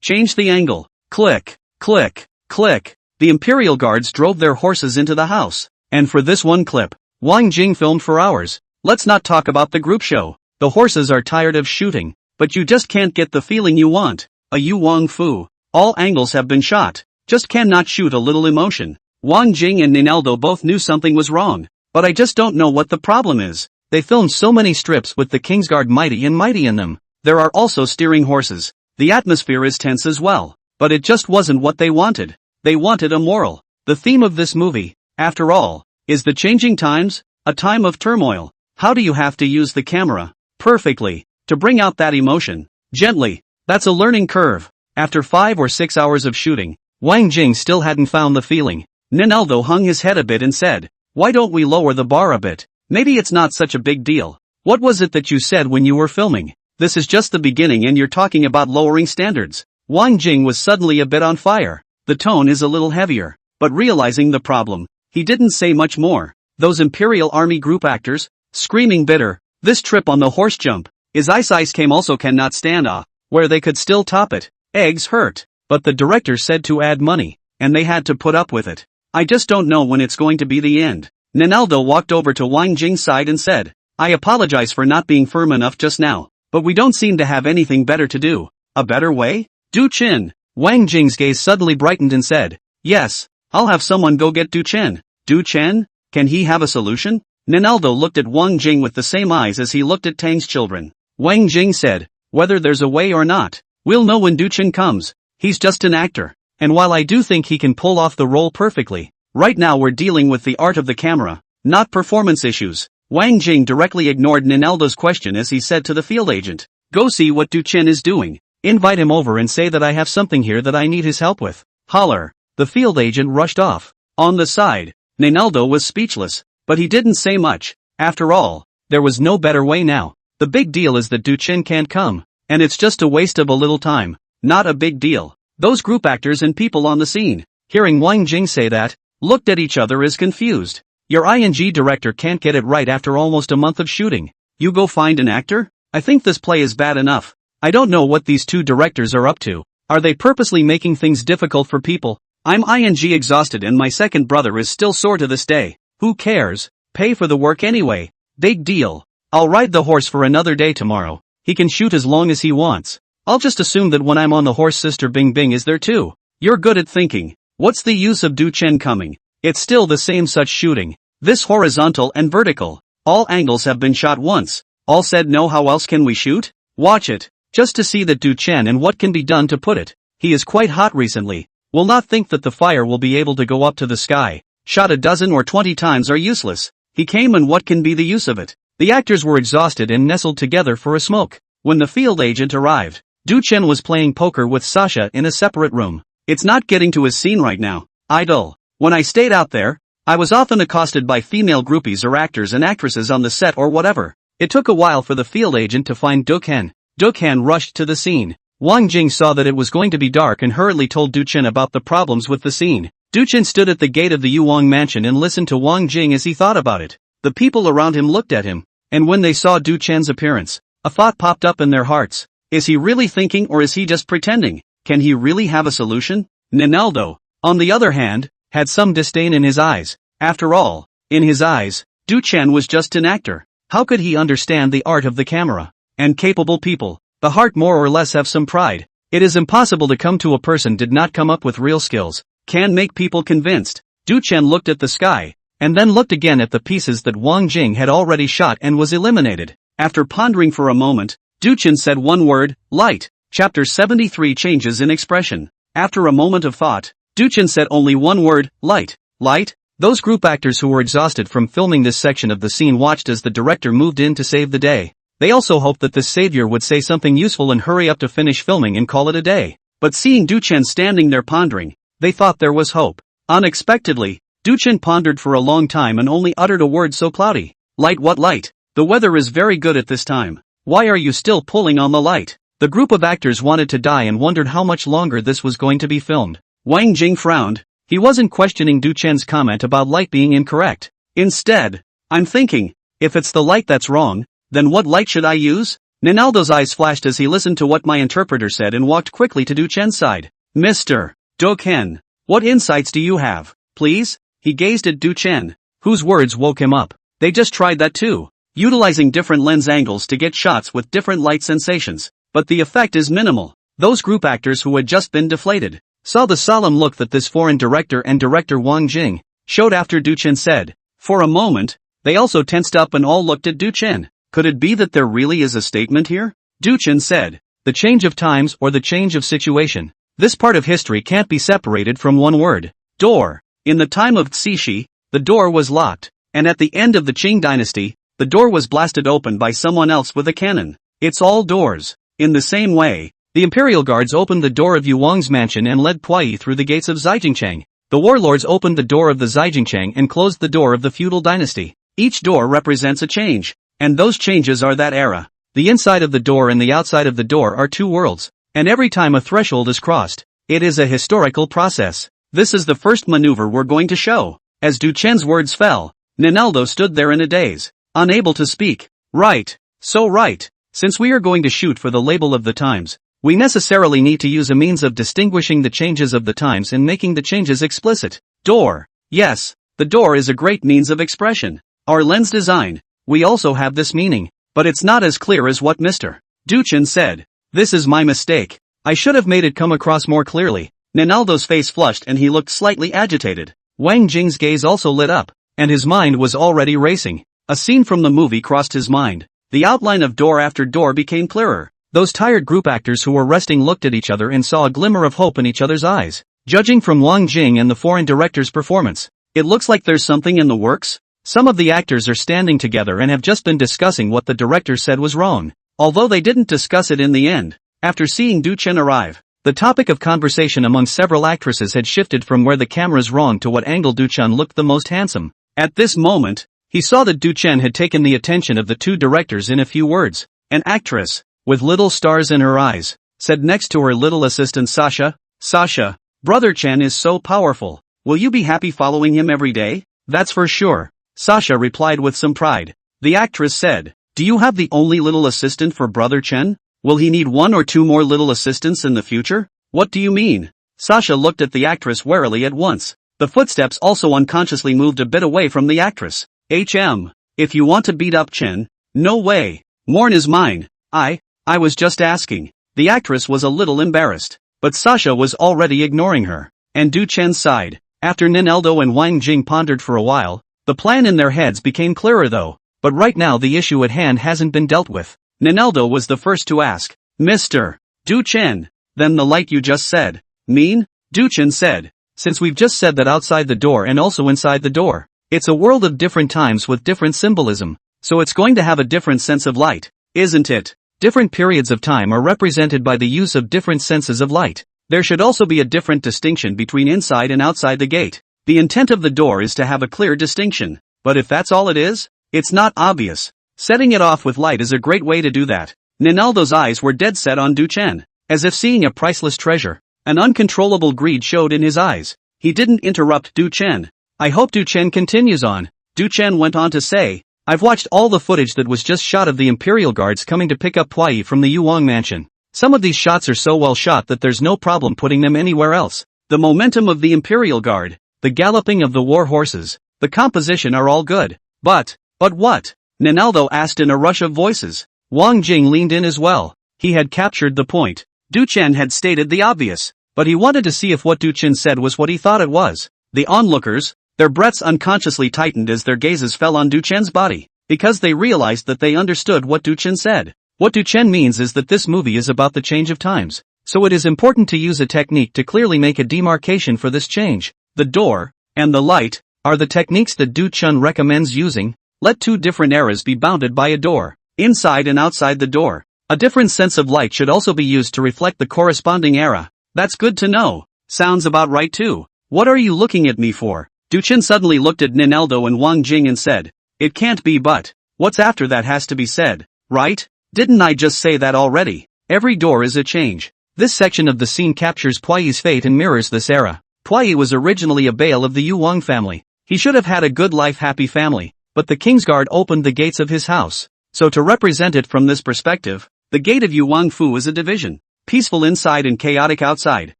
Change the angle. Click, click, click. The imperial guards drove their horses into the house. And for this one clip, Wang Jing filmed for hours. Let's not talk about the group show. The horses are tired of shooting, but you just can't get the feeling you want. A Yu Wang Fu. All angles have been shot. Just cannot shoot a little emotion. Wang Jing and Ninaldo both knew something was wrong, but I just don't know what the problem is. They filmed so many strips with the Kingsguard mighty in them. There are also steering horses. The atmosphere is tense as well, but it just wasn't what they wanted. They wanted a moral. The theme of this movie, after all, is the changing times, a time of turmoil. How do you have to use the camera perfectly to bring out that emotion? Gently. That's a learning curve. After 5 or 6 hours of shooting, Wang Jing still hadn't found the feeling. Ninaldo hung his head a bit and said, why don't we lower the bar a bit? Maybe it's not such a big deal. What was it that you said when you were filming? This is just the beginning and you're talking about lowering standards. Wang Jing was suddenly a bit on fire. The tone is a little heavier. But realizing the problem, he didn't say much more. Those Imperial Army group actors, screaming bitter, this trip on the horse jump, is ice came also cannot stand where they could still top it. Eggs hurt. But the director said to add money, and they had to put up with it. I just don't know when it's going to be the end. Ninaldo walked over to Wang Jing's side and said, I apologize for not being firm enough just now, but we don't seem to have anything better to do. A better way? Du Chen. Wang Jing's gaze suddenly brightened and said, yes, I'll have someone go get Du Chen. Du Chen? Can he have a solution? Ninaldo looked at Wang Jing with the same eyes as he looked at Tang's children. Wang Jing said, whether there's a way or not, we'll know when Du Chen comes. He's just an actor. And while I do think he can pull off the role perfectly, right now we're dealing with the art of the camera, not performance issues. Wang Jing directly ignored Ninaldo's question as he said to the field agent, go see what Du Chen is doing. Invite him over and say that I have something here that I need his help with. Holler. The field agent rushed off. On the side, Ninaldo was speechless, but he didn't say much. After all, there was no better way now. The big deal is that Du Chen can't come, and it's just a waste of a little time. Not a big deal. Those group actors and people on the scene, hearing Wang Jing say that, looked at each other as confused. Your ING director can't get it right after almost a month of shooting. You go find an actor? I think this play is bad enough. I don't know what these two directors are up to. Are they purposely making things difficult for people? I'm ING exhausted and my second brother is still sore to this day. Who cares? Pay for the work anyway. Big deal. I'll ride the horse for another day tomorrow. He can shoot as long as he wants. I'll just assume that when I'm on the horse Sister Bing Bing is there too. You're good at thinking. What's the use of Du Chen coming? It's still the same such shooting. This horizontal and vertical. All angles have been shot once. All said no, how else can we shoot? Watch it. Just to see that Du Chen and what can be done to put it. He is quite hot recently. Will not think that the fire will be able to go up to the sky. Shot a dozen or 20 times are useless. He came and what can be the use of it? The actors were exhausted and nestled together for a smoke. When the field agent arrived, Du Chen was playing poker with Sasha in a separate room. It's not getting to his scene right now. Idle. When I stayed out there, I was often accosted by female groupies or actors and actresses on the set or whatever. It took a while for the field agent to find Du Chen. Du Chen rushed to the scene. Wang Jing saw that it was going to be dark and hurriedly told Du Chen about the problems with the scene. Du Chen stood at the gate of the Yuang mansion and listened to Wang Jing as he thought about it. The people around him looked at him, and when they saw Du Chen's appearance, a thought popped up in their hearts. Is he really thinking or is he just pretending? Can he really have a solution? Ninaldo, on the other hand, had some disdain in his eyes. After all, in his eyes, Du Chen was just an actor. How could he understand the art of the camera? And capable people, the heart more or less have some pride. It is impossible to come to a person did not come up with real skills. Can make people convinced. Du Chen looked at the sky, and then looked again at the pieces that Wang Jing had already shot and was eliminated. After pondering for a moment, Du Chen said one word, light. Chapter 73 Changes in Expression. After a moment of thought, Du Chen said only one word, light. Light? Those group actors who were exhausted from filming this section of the scene watched as the director moved in to save the day. They also hoped that this savior would say something useful and hurry up to finish filming and call it a day. But seeing Du Chen standing there pondering, they thought there was hope. Unexpectedly, Du Chen pondered for a long time and only uttered a word so cloudy. Light, what light? The weather is very good at this time. Why are you still pulling on the light? The group of actors wanted to die and wondered how much longer this was going to be filmed. Wang Jing frowned. He wasn't questioning Du Chen's comment about light being incorrect. Instead, I'm thinking, if it's the light that's wrong, then what light should I use? Ninaldo's eyes flashed as he listened to what my interpreter said and walked quickly to Du Chen's side. Mr. Du Chen, what insights do you have, please? He gazed at Du Chen, whose words woke him up. They just tried that too, utilizing different lens angles to get shots with different light sensations, but the effect is minimal. Those group actors who had just been deflated saw the solemn look that this foreign director and director Wang Jing showed after Du Chen said. For a moment, they also tensed up and all looked at Du Chen. Could it be that there really is a statement here? Du Chen said, the change of times or the change of situation. This part of history can't be separated from one word. Door. In the time of Cixi, the door was locked, and at the end of the Qing dynasty, the door was blasted open by someone else with a cannon. It's all doors. In the same way, the imperial guards opened the door of Yu Wang's mansion and led Puyi through the gates of Zijingchang. The warlords opened the door of the Zijingchang and closed the door of the feudal dynasty. Each door represents a change, and those changes are that era. The inside of the door and the outside of the door are two worlds. and every time a threshold is crossed, it is a historical process. This is the first maneuver we're going to show. As Du Chen's words fell, Ninaldo stood there in a daze, unable to speak. Right. So right. Since we are going to shoot for the label of the times, we necessarily need to use a means of distinguishing the changes of the times and making the changes explicit. Door. Yes, the door is a great means of expression. Our lens design, we also have this meaning, but it's not as clear as what Mr. Du Chen said. This is my mistake. I should have made it come across more clearly. Ninaldo's face flushed and he looked slightly agitated. Wang Jing's gaze also lit up, and his mind was already racing. A scene from the movie crossed his mind. The outline of door after door became clearer. Those tired group actors who were resting looked at each other and saw a glimmer of hope in each other's eyes. Judging from Wang Jing and the foreign director's performance, it looks like there's something in the works. Some of the actors are standing together and have just been discussing what the director said was wrong, although they didn't discuss it in the end. After seeing Du Chen arrive, the topic of conversation among several actresses had shifted from where the camera's wrong to what angle Du Chen looked the most handsome. At this moment, he saw that Du Chen had taken the attention of the two directors in a few words. An actress, with little stars in her eyes, said next to her little assistant Sasha, "Sasha, Brother Chen is so powerful. Will you be happy following him every day?" "That's for sure," Sasha replied with some pride. The actress said, "Do you have the only little assistant for Brother Chen? Will he need one or two more little assistants in the future?" "What do you mean?" Sasha looked at the actress warily at once. The footsteps also unconsciously moved a bit away from the actress. If you want to beat up Chen, no way. Morn is mine. I was just asking." The actress was a little embarrassed, but Sasha was already ignoring her. And Du Chen sighed. After Ninaldo and Wang Jing pondered for a while, the plan in their heads became clearer though, but right now the issue at hand hasn't been dealt with. Ninaldo was the first to ask, "Mr. Du Chen, then the light you just said, mean?" Du Chen said, "Since we've just said that outside the door and also inside the door, it's a world of different times with different symbolism, so it's going to have a different sense of light, isn't it? Different periods of time are represented by the use of different senses of light. There should also be a different distinction between inside and outside the gate. The intent of the door is to have a clear distinction, but if that's all it is, it's not obvious. Setting it off with light is a great way to do that." Ninaldo's eyes were dead set on Du Chen, as if seeing a priceless treasure. An uncontrollable greed showed in his eyes. He didn't interrupt Du Chen. "I hope Du Chen continues on." Du Chen went on to say, "I've watched all the footage that was just shot of the Imperial Guards coming to pick up Puyi from the Yuang mansion. Some of these shots are so well shot that there's no problem putting them anywhere else. The momentum of the Imperial Guard, the galloping of the war horses, the composition are all good. But what?" Ninaldo asked in a rush of voices. Wang Jing leaned in as well. He had captured the point. Du Chen had stated the obvious, but he wanted to see if what Du Chen said was what he thought it was. The onlookers, their breaths unconsciously tightened as their gazes fell on Du Chen's body, because they realized that they understood what Du Chen said. What Du Chen means is that this movie is about the change of times, so it is important to use a technique to clearly make a demarcation for this change. The door, and the light, are the techniques that Du Chen recommends using. Let two different eras be bounded by a door, inside and outside the door. A different sense of light should also be used to reflect the corresponding era. That's good to know. Sounds about right too. What are you looking at me for? Du Chen suddenly looked at Ninaldo and Wang Jing and said, "It can't be but. What's after that has to be said, right? Didn't I just say that already? Every door is a change." This section of the scene captures Puyi's fate and mirrors this era. Puyi was originally a Bale of the Yuang family. He should have had a good life, happy family, but the Kingsguard opened the gates of his house. So to represent it from this perspective, the gate of Yuang Fu is a division, peaceful inside and chaotic outside.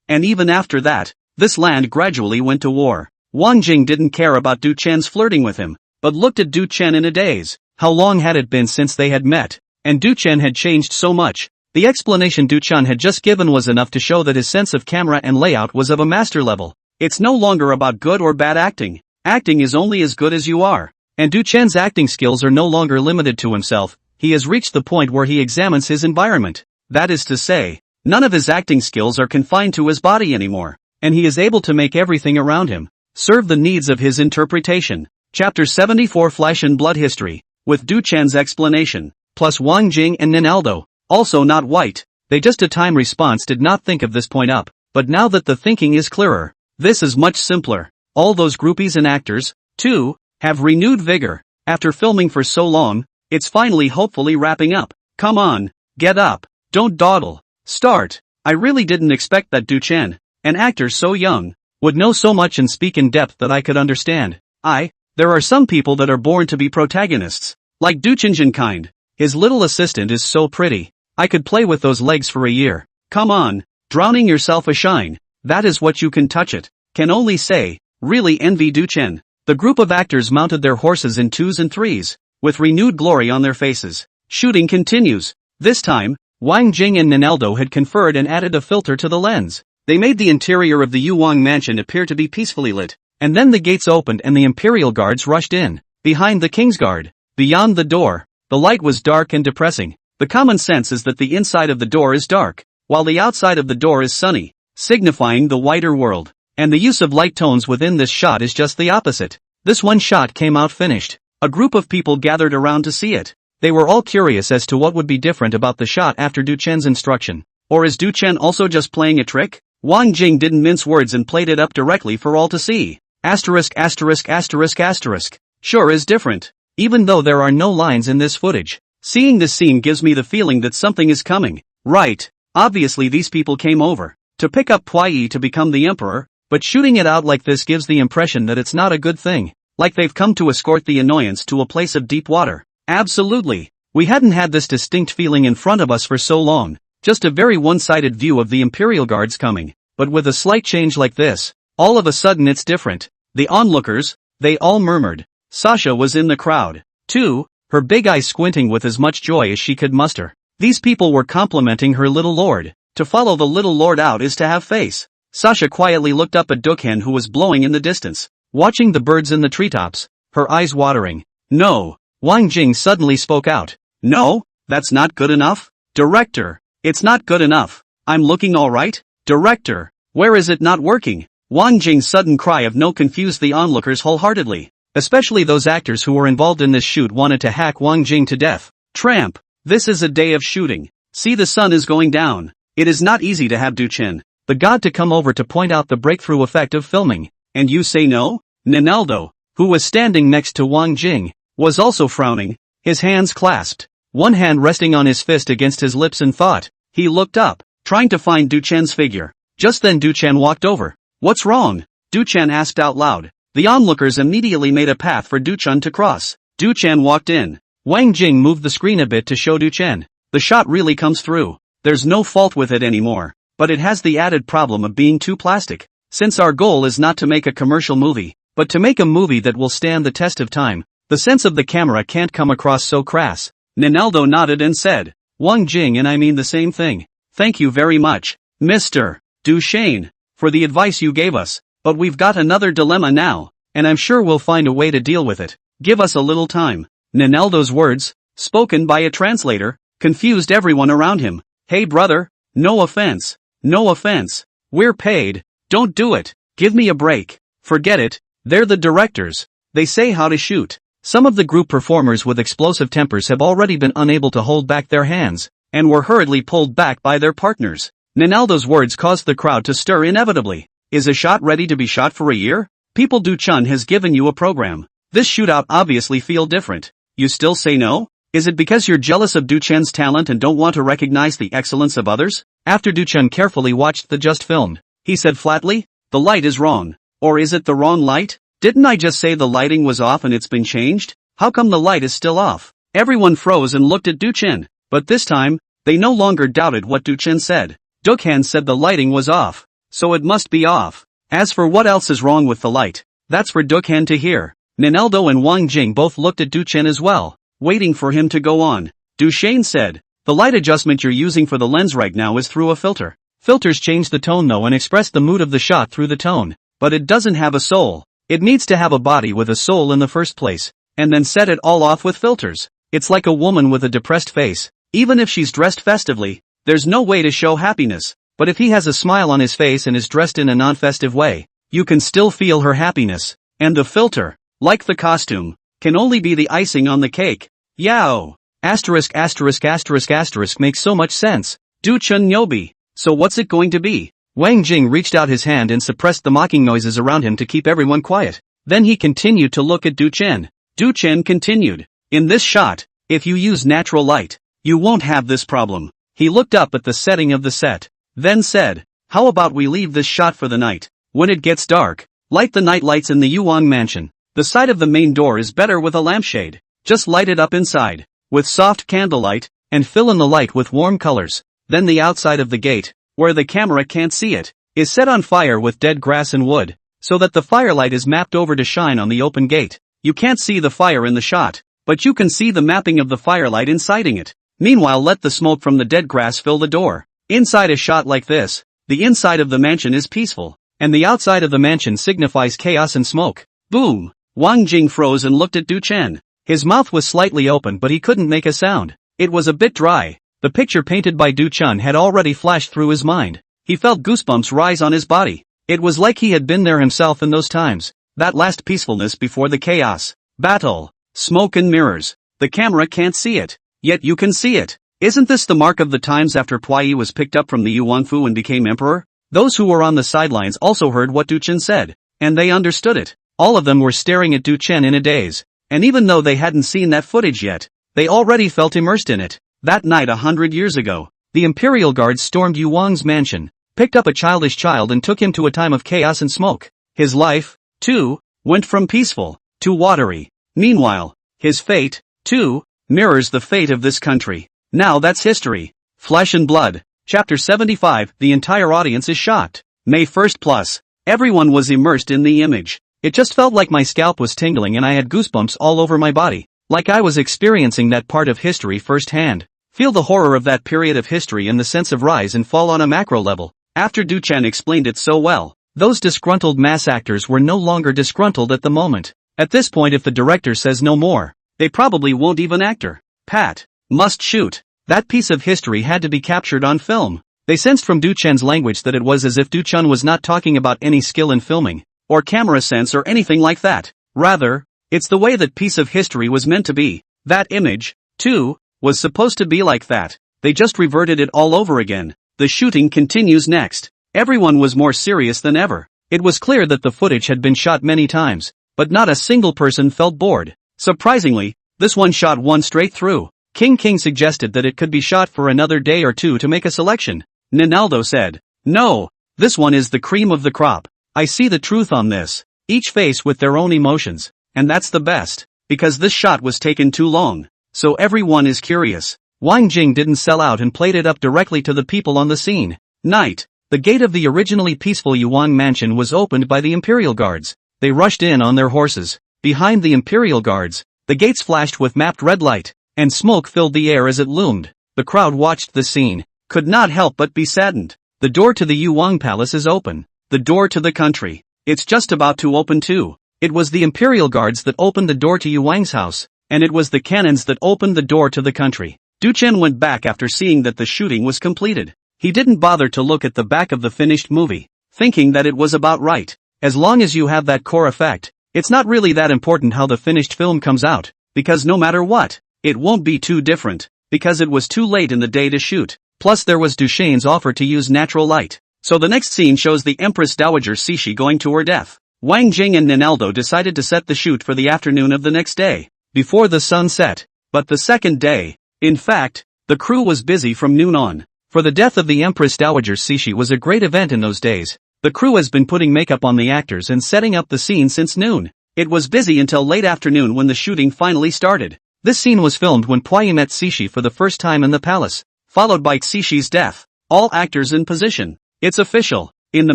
And even after that, this land gradually went to war. Wang Jing didn't care about Du Chen's flirting with him, but looked at Du Chen in a daze. How long had it been since they had met? And Du Chen had changed so much. The explanation Du Chen had just given was enough to show that his sense of camera and layout was of a master level. It's no longer about good or bad acting. Acting is only as good as you are. And Du Chen's acting skills are no longer limited to himself. He has reached the point where he examines his environment. That is to say, none of his acting skills are confined to his body anymore, and he is able to make everything around him serve the needs of his interpretation. Chapter 74 Flesh and Blood History, with Du Chen's explanation, plus Wang Jing and Ninaldo, also not white. They just a time response did not think of this point up, but now that the thinking is clearer, this is much simpler. All those groupies and actors, too, have renewed vigor. After filming for so long, it's finally hopefully wrapping up. Come on, get up, don't dawdle, start. I really didn't expect that Du Chen, an actor so young, would know so much and speak in depth that I could understand. There are some people that are born to be protagonists. Like Du Chenjin kind. His little assistant is so pretty. I could play with those legs for a year. Come on, drowning yourself a shine. That is what you can touch it. Can only say, really envy Du Chen. The group of actors mounted their horses in 2s and 3s, with renewed glory on their faces. Shooting continues. This time, Wang Jing and Nineldo had conferred and added a filter to the lens. They made the interior of the Yuwang mansion appear to be peacefully lit, and then the gates opened and the Imperial Guards rushed in. Behind the King's Guard, beyond the door, the light was dark and depressing. The common sense is that the inside of the door is dark, while the outside of the door is sunny, signifying the wider world. And the use of light tones within this shot is just the opposite. This one shot came out finished. A group of people gathered around to see it. They were all curious as to what would be different about the shot after Du Chen's instruction. Or is Du Chen also just playing a trick? Wang Jing didn't mince words and played it up directly for all to see. Asterisk asterisk asterisk asterisk. Sure is different. Even though there are no lines in this footage. Seeing this scene gives me the feeling that something is coming. Right. Obviously these people came over to pick up Puyi to become the emperor, but shooting it out like this gives the impression that it's not a good thing. Like they've come to escort the annoyance to a place of deep water. Absolutely. We hadn't had this distinct feeling in front of us for so long. Just a very one-sided view of the Imperial Guards coming. But with a slight change like this, all of a sudden it's different. The onlookers, they all murmured. Sasha was in the crowd, too, her big eyes squinting with as much joy as she could muster. These people were complimenting her little lord. To follow the little lord out is to have face. Sasha quietly looked up at Dukhan who was blowing in the distance, watching the birds in the treetops, her eyes watering. No. Wang Jing suddenly spoke out. No, that's not good enough? Director, it's not good enough. I'm looking alright? Director, where is it not working? Wang Jing's sudden cry of no confused the onlookers wholeheartedly. Especially those actors who were involved in this shoot wanted to hack Wang Jing to death. Tramp, this is a day of shooting. See, the sun is going down. It is not easy to have Du Chen, the god, to come over to point out the breakthrough effect of filming. And you say no? Ninaldo, who was standing next to Wang Jing, was also frowning, his hands clasped, one hand resting on his fist against his lips in thought. He looked up, trying to find Du Chen's figure. Just then Du Chen walked over. What's wrong? Du Chen asked out loud. The onlookers immediately made a path for Du Chen to cross. Du Chen walked in. Wang Jing moved the screen a bit to show Du Chen. The shot really comes through. There's no fault with it anymore. But it has the added problem of being too plastic. Since our goal is not to make a commercial movie, but to make a movie that will stand the test of time, the sense of the camera can't come across so crass. Ninaldo nodded and said, Wang Jing, and I mean the same thing. Thank you very much, Mr. Du Chen, for the advice you gave us. But we've got another dilemma now, and I'm sure we'll find a way to deal with it. Give us a little time. Ninaldo's words, spoken by a translator, confused everyone around him. Hey brother, no offense. No offense. We're paid. Don't do it. Give me a break. Forget it. They're the directors. They say how to shoot. Some of the group performers with explosive tempers have already been unable to hold back their hands, and were hurriedly pulled back by their partners. Ninaldo's words caused the crowd to stir inevitably. Is a shot ready to be shot for a year? People, Du Chen has given you a program. This shootout obviously feel different. You still say no? Is it because you're jealous of Du Chen's talent and don't want to recognize the excellence of others? After Du Chen carefully watched the just filmed, he said flatly, the light is wrong. Or is it the wrong light? Didn't I just say the lighting was off and it's been changed? How come the light is still off? Everyone froze and looked at Du Chen, but this time, they no longer doubted what Du Chen said. Dukhan said the lighting was off, so it must be off. As for what else is wrong with the light, that's for Dukhan to hear. Ninaldo and Wang Jing both looked at Du Chen as well, waiting for him to go on. Du Chen said, the light adjustment you're using for the lens right now is through a filter. Filters change the tone though and express the mood of the shot through the tone, but it doesn't have a soul. It needs to have a body with a soul in the first place, and then set it all off with filters. It's like a woman with a depressed face. Even if she's dressed festively, there's no way to show happiness. But if he has a smile on his face and is dressed in a non-festive way, you can still feel her happiness. And the filter, like the costume, can only be the icing on the cake. Yao! Asterisk asterisk asterisk asterisk makes so much sense. Du Chen Nyobi. So what's it going to be? Wang Jing reached out his hand and suppressed the mocking noises around him to keep everyone quiet. Then he continued to look at Du Chen. Du Chen continued. In this shot, if you use natural light, you won't have this problem. He looked up at the setting of the set. then said, "How about we leave this shot for the night? When it gets dark, light the night lights in the Yuan mansion. The side of the main door is better with a lampshade. Just light it up inside, with soft candlelight, and fill in the light with warm colors. Then the outside of the gate, where the camera can't see it, is set on fire with dead grass and wood, so that the firelight is mapped over to shine on the open gate. You can't see the fire in the shot, but you can see the mapping of the firelight inciting it. Meanwhile, let the smoke from the dead grass fill the door. Inside a shot like this, the inside of the mansion is peaceful, and the outside of the mansion signifies chaos and smoke." Boom! Wang Jing froze and looked at Du Chen. His mouth was slightly open, but he couldn't make a sound. It was a bit dry. The picture painted by Du Chen had already flashed through his mind. He felt goosebumps rise on his body. It was like he had been there himself in those times. That last peacefulness before the chaos. Battle. Smoke and mirrors. The camera can't see it. Yet you can see it. Isn't this the mark of the times after Puyi was picked up from the Yuanfu and became emperor? Those who were on the sidelines also heard what Du Chen said, and they understood it. All of them were staring at Du Chen in a daze. And even though they hadn't seen that footage yet, they already felt immersed in it. That night 100 years ago, the Imperial Guards stormed Yu Wang's mansion, picked up a childish child and took him to a time of chaos and smoke. His life, too, went from peaceful to watery. Meanwhile, his fate, too, mirrors the fate of this country. Now that's history. Flesh and blood. Chapter 75. The entire audience is shocked. May 1st plus. Everyone was immersed in the image. It just felt like my scalp was tingling and I had goosebumps all over my body. Like I was experiencing that part of history firsthand. Feel the horror of that period of history and the sense of rise and fall on a macro level. After Du Chen explained it so well, those disgruntled mass actors were no longer disgruntled at the moment. At this point, if the director says no more, they probably won't even actor. Pat. Must shoot. That piece of history had to be captured on film. They sensed from Du Chen's language that it was as if Du Chen was not talking about any skill in filming, or camera sense or anything like that. Rather, it's the way that piece of history was meant to be. That image, too, was supposed to be like that. They just reverted it all over again. The shooting continues next. Everyone was more serious than ever. It was clear that the footage had been shot many times, but not a single person felt bored. Surprisingly, this one shot one straight through. King suggested that it could be shot for another day or two to make a selection. Ninaldo said, "No, this one is the cream of the crop. I see the truth on this. Each face with their own emotions. And that's the best. Because this shot was taken too long. So everyone is curious." Wang Jing didn't sell out and played it up directly to the people on the scene. Night. The gate of the originally peaceful Yuan mansion was opened by the Imperial Guards. They rushed in on their horses. Behind the Imperial Guards, the gates flashed with mapped red light, and smoke filled the air as it loomed. The crowd watched the scene, could not help but be saddened. The door to the Yuan palace is open. The door to the country. It's just about to open too. It was the Imperial Guards that opened the door to Yu Wang's house, and it was the cannons that opened the door to the country. Du Chen went back after seeing that the shooting was completed. He didn't bother to look at the back of the finished movie, thinking that it was about right. As long as you have that core effect, it's not really that important how the finished film comes out, because no matter what, it won't be too different, because it was too late in the day to shoot. Plus there was Duchesne's offer to use natural light. So the next scene shows the Empress Dowager Cixi going to her death. Wang Jing and Ninaldo decided to set the shoot for the afternoon of the next day, before the sun set. But the second day, in fact, the crew was busy from noon on. For the death of the Empress Dowager Cixi was a great event in those days. The crew has been putting makeup on the actors and setting up the scene since noon. It was busy until late afternoon when the shooting finally started. This scene was filmed when Puyi met Cixi for the first time in the palace, followed by Cixi's death. All actors in position. It's official. In the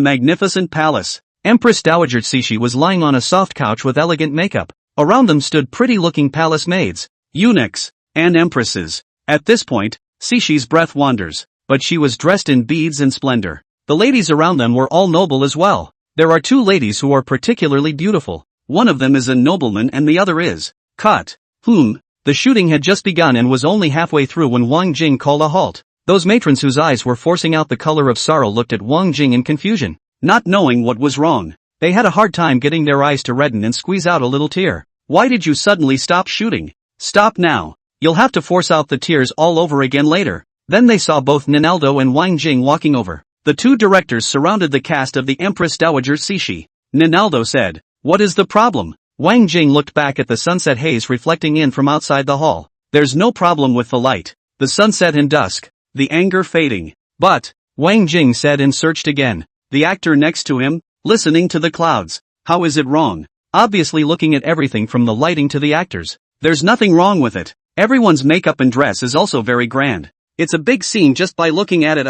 magnificent palace, Empress Dowager Cixi was lying on a soft couch with elegant makeup. Around them stood pretty-looking palace maids, eunuchs, and empresses. At this point, Cixi's breath wanders, but she was dressed in beads and splendor. The ladies around them were all noble as well. There are two ladies who are particularly beautiful. One of them is a nobleman and the other is cut. The shooting had just begun and was only halfway through when Wang Jing called a halt. Those matrons whose eyes were forcing out the color of sorrow looked at Wang Jing in confusion, not knowing what was wrong. They had a hard time getting their eyes to redden and squeeze out a little tear. "Why did you suddenly stop shooting? Stop now. You'll have to force out the tears all over again later." Then they saw both Ninaldo and Wang Jing walking over. The two directors surrounded the cast of the Empress Dowager Cixi. Ninaldo said, "What is the problem?" Wang Jing looked back at the sunset haze reflecting in from outside the hall. "There's no problem with the light, the sunset and dusk, the anger fading. But, Wang Jing said and searched again. The actor next to him, listening to the clouds. How is it wrong? Obviously looking at everything from the lighting to the actors. There's nothing wrong with it. Everyone's makeup and dress is also very grand. It's a big scene just by looking at it.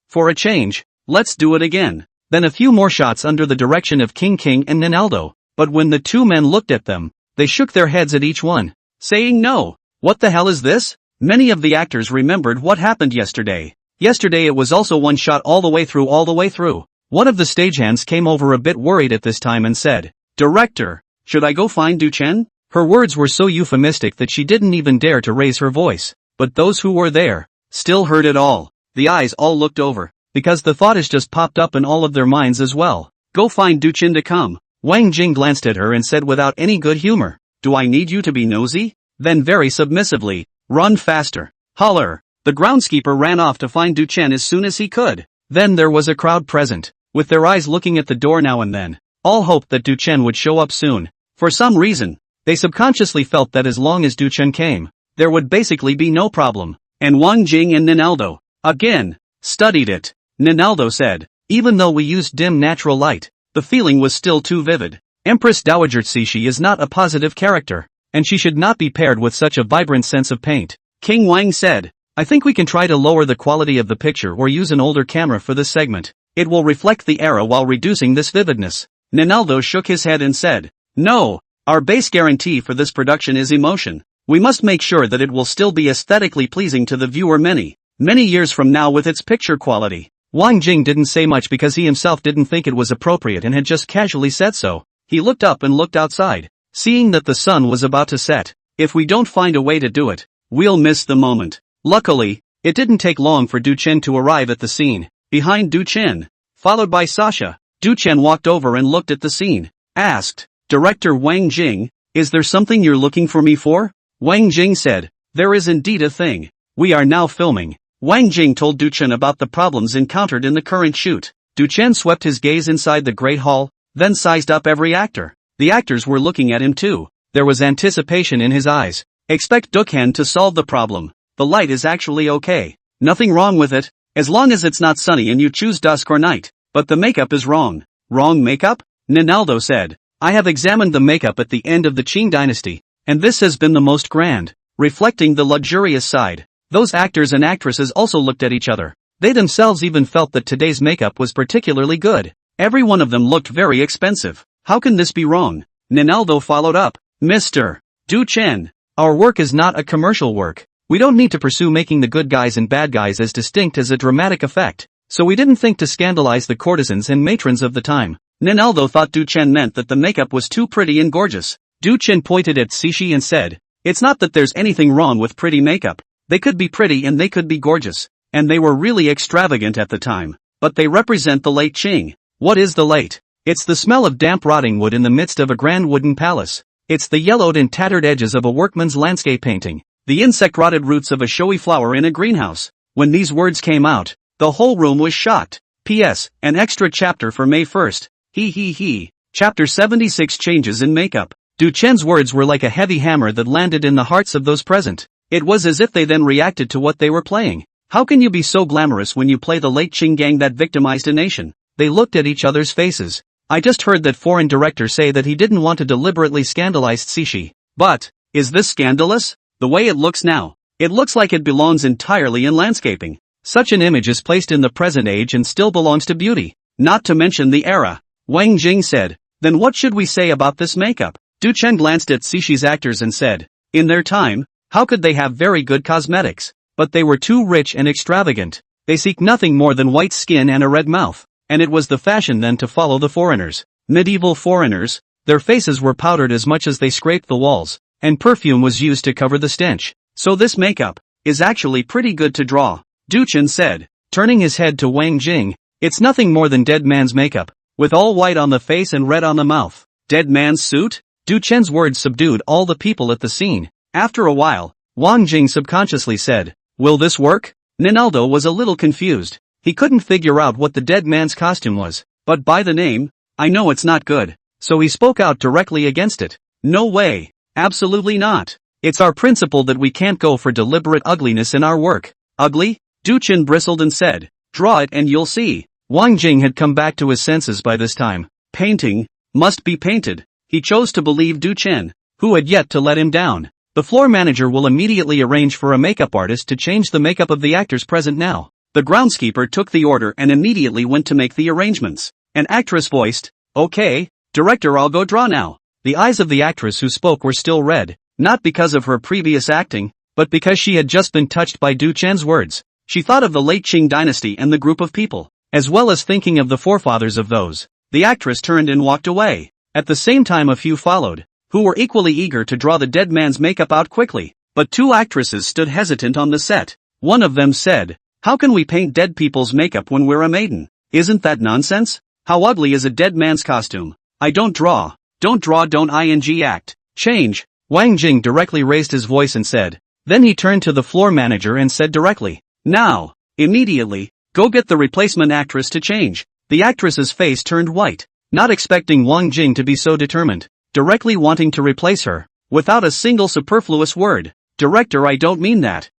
For a change, let's do it again. Then a few more shots under the direction of King and Ninaldo. But when the two men looked at them, they shook their heads at each one, saying no. What the hell is this? Many of the actors remembered what happened yesterday. Yesterday it was also one shot all the way through. One of the stagehands came over a bit worried at this time and said, "Director, should I go find Duchen?" Her words were so euphemistic that she didn't even dare to raise her voice. But those who were there still heard it all. The eyes all looked over, because the thought has just popped up in all of their minds as well. Go find Duchen to come. Wang Jing glanced at her and said without any good humor, "Do I need you to be nosy?" Then very submissively, "Run faster. Holler." The groundskeeper ran off to find Duchen as soon as he could. Then there was a crowd present, with their eyes looking at the door now and then. All hoped that Duchen would show up soon. For some reason, they subconsciously felt that as long as Duchen came, there would basically be no problem. And Wang Jing and Ninaldo, again, studied it. Ninaldo said, "Even though we used dim natural light, the feeling was still too vivid. Empress Dowager Cixi is not a positive character, and she should not be paired with such a vibrant sense of paint." King Wang said, "I think we can try to lower the quality of the picture or use an older camera for this segment. It will reflect the era while reducing this vividness." Ninaldo shook his head and said, "No, our base guarantee for this production is emotion. We must make sure that it will still be aesthetically pleasing to the viewer many years from now with its picture quality." Wang Jing didn't say much because he himself didn't think it was appropriate and had just casually said so. He looked up and looked outside, seeing that the sun was about to set. If we don't find a way to do it, we'll miss the moment. Luckily, it didn't take long for Duchen to arrive at the scene. Behind Duchen, followed by Sasha, Duchen walked over and looked at the scene. Asked, "Director Wang Jing, is there something you're looking for me for?" Wang Jing said, "There is indeed a thing. We are now filming." Wang Jing told Duchen about the problems encountered in the current shoot. Duchen swept his gaze inside the great hall, then sized up every actor. The actors were looking at him too. There was anticipation in his eyes. "Expect Dukhan to solve the problem. The light is actually okay. Nothing wrong with it, as long as it's not sunny and you choose dusk or night. But the makeup is wrong." "Wrong makeup?" Ninaldo said. "I have examined the makeup at the end of the Qing dynasty, and this has been the most grand, reflecting the luxurious side." Those actors and actresses also looked at each other. They themselves even felt that today's makeup was particularly good. Every one of them looked very expensive. How can this be wrong? Ninaldo followed up. "Mr. Duchen, our work is not a commercial work. We don't need to pursue making the good guys and bad guys as distinct as a dramatic effect. So we didn't think to scandalize the courtesans and matrons of the time." Ninaldo thought Duchen meant that the makeup was too pretty and gorgeous. Duchen pointed at Cixi and said, "It's not that there's anything wrong with pretty makeup. They could be pretty and they could be gorgeous. And they were really extravagant at the time. But they represent the late Qing." "What is the late?" "It's the smell of damp rotting wood in the midst of a grand wooden palace. It's the yellowed and tattered edges of a workman's landscape painting. The insect-rotted roots of a showy flower in a greenhouse." When these words came out, the whole room was shocked. P.S. An extra chapter for May 1st. He. Chapter 76 Changes in Makeup. Duchen's words were like a heavy hammer that landed in the hearts of those present. It was as if they then reacted to what they were playing. How can you be so glamorous when you play the late Qing gang that victimized a nation? They looked at each other's faces. "I just heard that foreign director say that he didn't want to deliberately scandalize Cixi. But, is this scandalous? The way it looks now, it looks like it belongs entirely in landscaping. Such an image is placed in the present age and still belongs to beauty. Not to mention the era." Wang Jing said, "Then what should we say about this makeup?" Duchen glanced at Cixi's actors and said, "In their time, how could they have very good cosmetics? But they were too rich and extravagant. They seek nothing more than white skin and a red mouth. And it was the fashion then to follow the foreigners. Medieval foreigners, their faces were powdered as much as they scraped the walls, and perfume was used to cover the stench. So this makeup is actually pretty good to draw." Duchen said, turning his head to Wang Jing, "It's nothing more than dead man's makeup, with all white on the face and red on the mouth." "Dead man's suit?" Duchen's words subdued all the people at the scene. After a while, Wang Jing subconsciously said, "Will this work?" Ninaldo was a little confused. He couldn't figure out what the dead man's costume was, but by the name, I know it's not good. So he spoke out directly against it. "No way. Absolutely not. It's our principle that we can't go for deliberate ugliness in our work." "Ugly?" Duchen bristled and said, Draw it and you'll see. Wang Jing had come back to his senses by this time. Painting must be painted. He chose to believe Du Chen, who had yet to let him down. The floor manager will immediately arrange for a makeup artist to change the makeup of the actors present now. The groundskeeper took the order and immediately went to make the arrangements. An actress voiced, "Okay, director, I'll go draw now." The eyes of the actress who spoke were still red, not because of her previous acting, but because she had just been touched by Du Chen's words. She thought of the late Qing dynasty and the group of people, as well as thinking of the forefathers of those. The actress turned and walked away. At the same time a few followed, who were equally eager to draw the dead man's makeup out quickly. But two actresses stood hesitant on the set. One of them said, "How can we paint dead people's makeup when we're a maiden? Isn't that nonsense? How ugly is a dead man's costume? I don't draw. Don't draw, don't ing act. Change." Wang Jing directly raised his voice and said. Then he turned to the floor manager and said directly, "Now, immediately, go get the replacement actress to change." The actress's face turned white, not expecting Wang Jing to be so determined, directly wanting to replace her, without a single superfluous word. "Director, I don't mean that.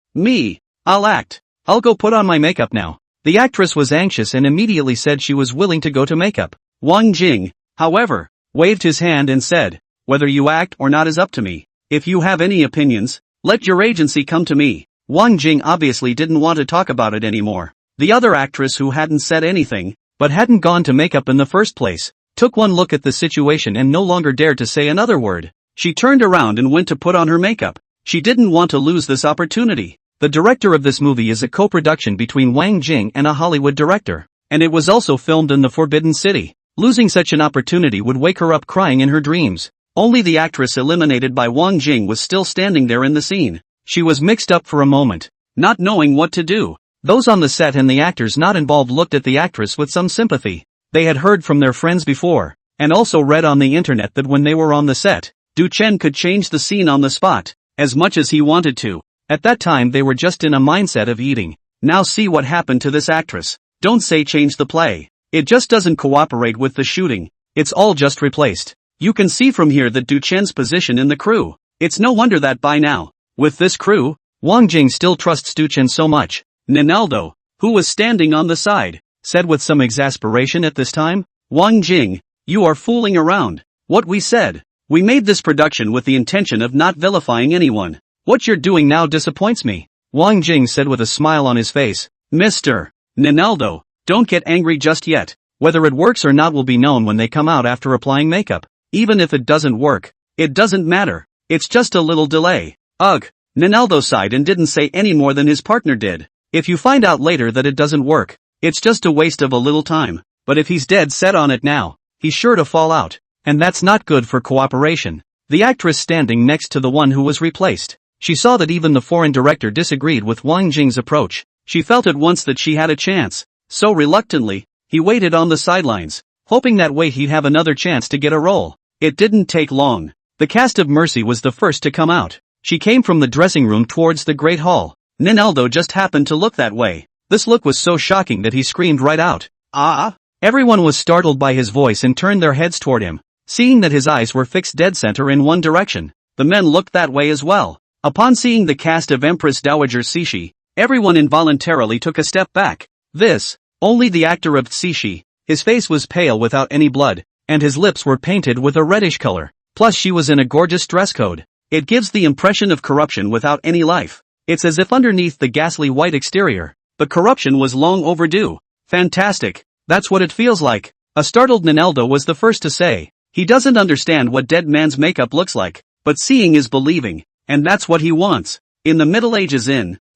I'll act. I'll go put on my makeup now." The actress was anxious and immediately said she was willing to go to makeup. Wang Jing, however, waved his hand and said, "Whether you act or not is up to me. If you have any opinions, let your agency come to me." Wang Jing obviously didn't want to talk about it anymore. The other actress, who hadn't said anything, but hadn't gone to makeup in the first place, took one look at the situation and no longer dared to say another word. She turned around and went to put on her makeup. She didn't want to lose this opportunity. The director of this movie is a co-production between Wang Jing and a Hollywood director, and it was also filmed in the Forbidden City. Losing such an opportunity would wake her up crying in her dreams. Only the actress eliminated by Wang Jing was still standing there in the scene. She was mixed up for a moment, not knowing what to do. Those on the set and the actors not involved looked at the actress with some sympathy. They had heard from their friends before, and also read on the internet that when they were on the set, Du Chen could change the scene on the spot, as much as he wanted to. At that time they were just in a mindset of eating. Now see what happened to this actress. Don't say change the play. It just doesn't cooperate with the shooting. It's all just replaced. You can see from here that Du Chen's position in the crew. It's no wonder that by now, with this crew, Wang Jing still trusts Du Chen so much. Ninaldo, who was standing on the side, said with some exasperation at this time, "Wang Jing, you are fooling around. What we said. We made this production with the intention of not vilifying anyone. What you're doing now disappoints me." Wang Jing said with a smile on his face. "Mr. Ninaldo, don't get angry just yet. Whether it works or not will be known when they come out after applying makeup. Even if it doesn't work, it doesn't matter. It's just a little delay." Ugh. Ninaldo sighed and didn't say any more than his partner did. If you find out later that it doesn't work, it's just a waste of a little time. But if he's dead set on it now, he's sure to fall out. And that's not good for cooperation. The actress standing next to the one who was replaced. She saw that even the foreign director disagreed with Wang Jing's approach. She felt at once that she had a chance. So reluctantly, he waited on the sidelines, hoping that way he'd have another chance to get a role. It didn't take long. The cast of Mercy was the first to come out. She came from the dressing room towards the Great Hall. Ninaldo just happened to look that way. This look was so shocking that he screamed right out. "Ah!" Everyone was startled by his voice and turned their heads toward him, seeing that his eyes were fixed dead center in one direction. The men looked that way as well. Upon seeing the cast of Empress Dowager Cixi, everyone involuntarily took a step back. Only the actor of Cixi. His face was pale without any blood, and his lips were painted with a reddish color. Plus she was in a gorgeous dress code. It gives the impression of corruption without any life. It's as if underneath the ghastly white exterior, the corruption was long overdue. Fantastic. That's what it feels like. A startled Ninaldo was the first to say. He doesn't understand what dead man's makeup looks like, but seeing is believing, and that's what he wants. In the Middle Ages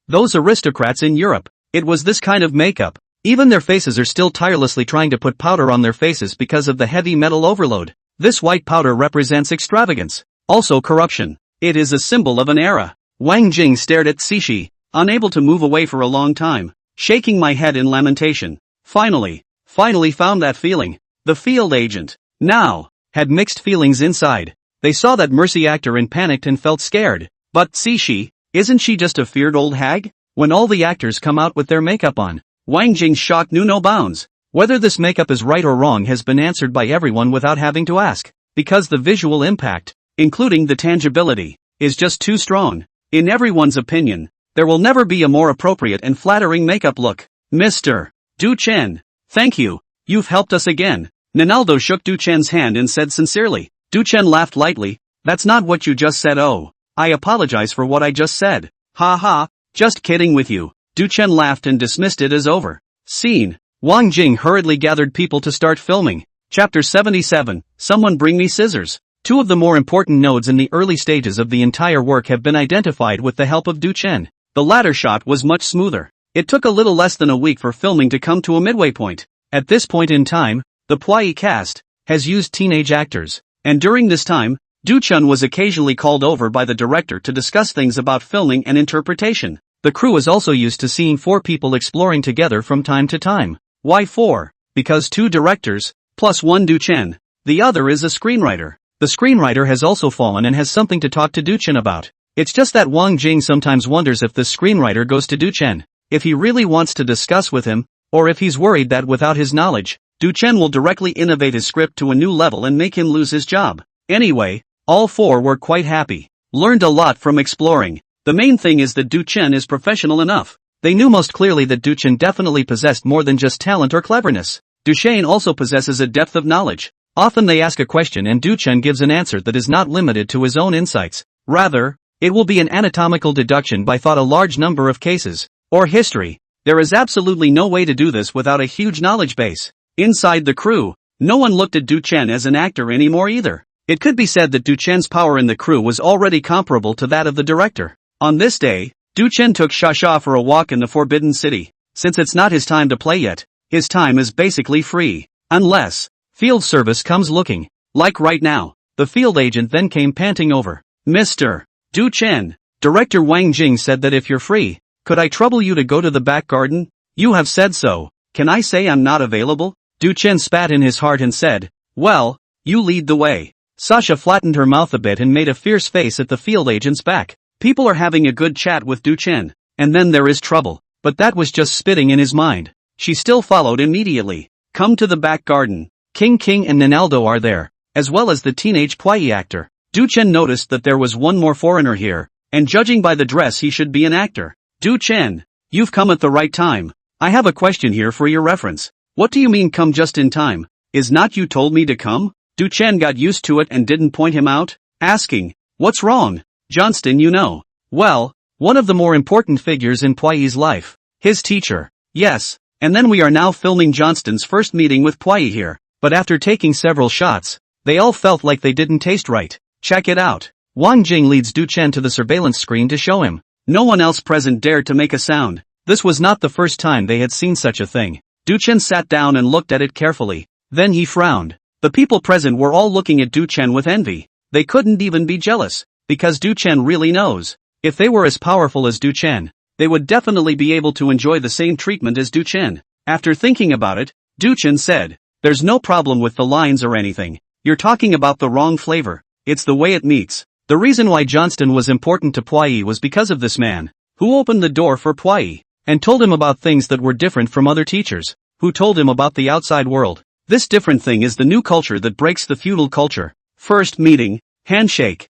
those aristocrats in Europe, it was this kind of makeup. Even their faces are still tirelessly trying to put powder on their faces because of the heavy metal overload. This white powder represents extravagance, also corruption. It is a symbol of an era. Wang Jing stared at Cixi, unable to move away for a long time, shaking my head in lamentation. Finally found that feeling. The field agent, now, had mixed feelings inside. They saw that Mercy actor and panicked and felt scared. But Cixi, isn't she just a feared old hag? When all the actors come out with their makeup on, Wang Jing's shock knew no bounds. Whether this makeup is right or wrong has been answered by everyone without having to ask, because the visual impact, including the tangibility, is just too strong. In everyone's opinion, there will never be a more appropriate and flattering makeup look. Mr. Du Chen. Thank you. You've helped us again. Ninaldo shook Du Chen's hand and said sincerely. Du Chen laughed lightly. That's not what you just said. Oh, I apologize for what I just said. Ha ha, just kidding with you. Du Chen laughed and dismissed it as over. Scene. Wang Jing hurriedly gathered people to start filming. Chapter 77, Someone Bring Me Scissors. Two of the more important nodes in the early stages of the entire work have been identified with the help of Du Chen. The latter shot was much smoother. It took a little less than a week for filming to come to a midway point. At this point in time, the Pwai cast has used teenage actors, and during this time, Du Chen was occasionally called over by the director to discuss things about filming and interpretation. The crew is also used to seeing four people exploring together from time to time. Why four? Because two directors, plus one Du Chen. The other is a screenwriter. The screenwriter has also fallen and has something to talk to Du Chen about. It's just that Wang Jing sometimes wonders if the screenwriter goes to Du Chen, if he really wants to discuss with him, or if he's worried that without his knowledge, Du Chen will directly innovate his script to a new level and make him lose his job. Anyway, all four were quite happy. Learned a lot from exploring. The main thing is that Du Chen is professional enough. They knew most clearly that Du Chen definitely possessed more than just talent or cleverness. Du Chen also possesses a depth of knowledge. Often they ask a question and Du Chen gives an answer that is not limited to his own insights. Rather, it will be an anatomical deduction by thought a large number of cases, or history. There is absolutely no way to do this without a huge knowledge base. Inside the crew, no one looked at Du Chen as an actor anymore either. It could be said that Du Chen's power in the crew was already comparable to that of the director. On this day, Du Chen took Sha for a walk in the Forbidden City. Since it's not his time to play yet, his time is basically free. Unless field service comes looking. Like right now. The field agent then came panting over. Mr. Du Chen, Director Wang Jing said that if you're free, could I trouble you to go to the back garden? You have said so. Can I say I'm not available? Du Chen spat in his heart and said, well, you lead the way. Sasha flattened her mouth a bit and made a fierce face at the field agent's back. People are having a good chat with Du Chen, and then there is trouble. But that was just spitting in his mind. She still followed immediately. Come to the back garden. King and Ninaldo are there, as well as the teenage Pwai actor. Du Chen noticed that there was one more foreigner here, and judging by the dress he should be an actor. Du Chen, you've come at the right time. I have a question here for your reference. What do you mean come just in time? Is not you told me to come? Du Chen got used to it and didn't point him out, asking, what's wrong? Johnston, you know. Well, one of the more important figures in Pwai's life. His teacher. Yes, and then we are now filming Johnston's first meeting with Pwai here. But after taking several shots, they all felt like they didn't taste right. Check it out. Wang Jing leads Du Chen to the surveillance screen to show him. No one else present dared to make a sound. This was not the first time they had seen such a thing. Du Chen sat down and looked at it carefully. Then he frowned. The people present were all looking at Du Chen with envy. They couldn't even be jealous, because Du Chen really knows. If they were as powerful as Du Chen, they would definitely be able to enjoy the same treatment as Du Chen. After thinking about it, Du Chen said, there's no problem with the lines or anything. You're talking about the wrong flavor. It's the way it meets. The reason why Johnston was important to Pwai was because of this man, who opened the door for Pwai, and told him about things that were different from other teachers, who told him about the outside world. This different thing is the new culture that breaks the feudal culture. First meeting, handshake.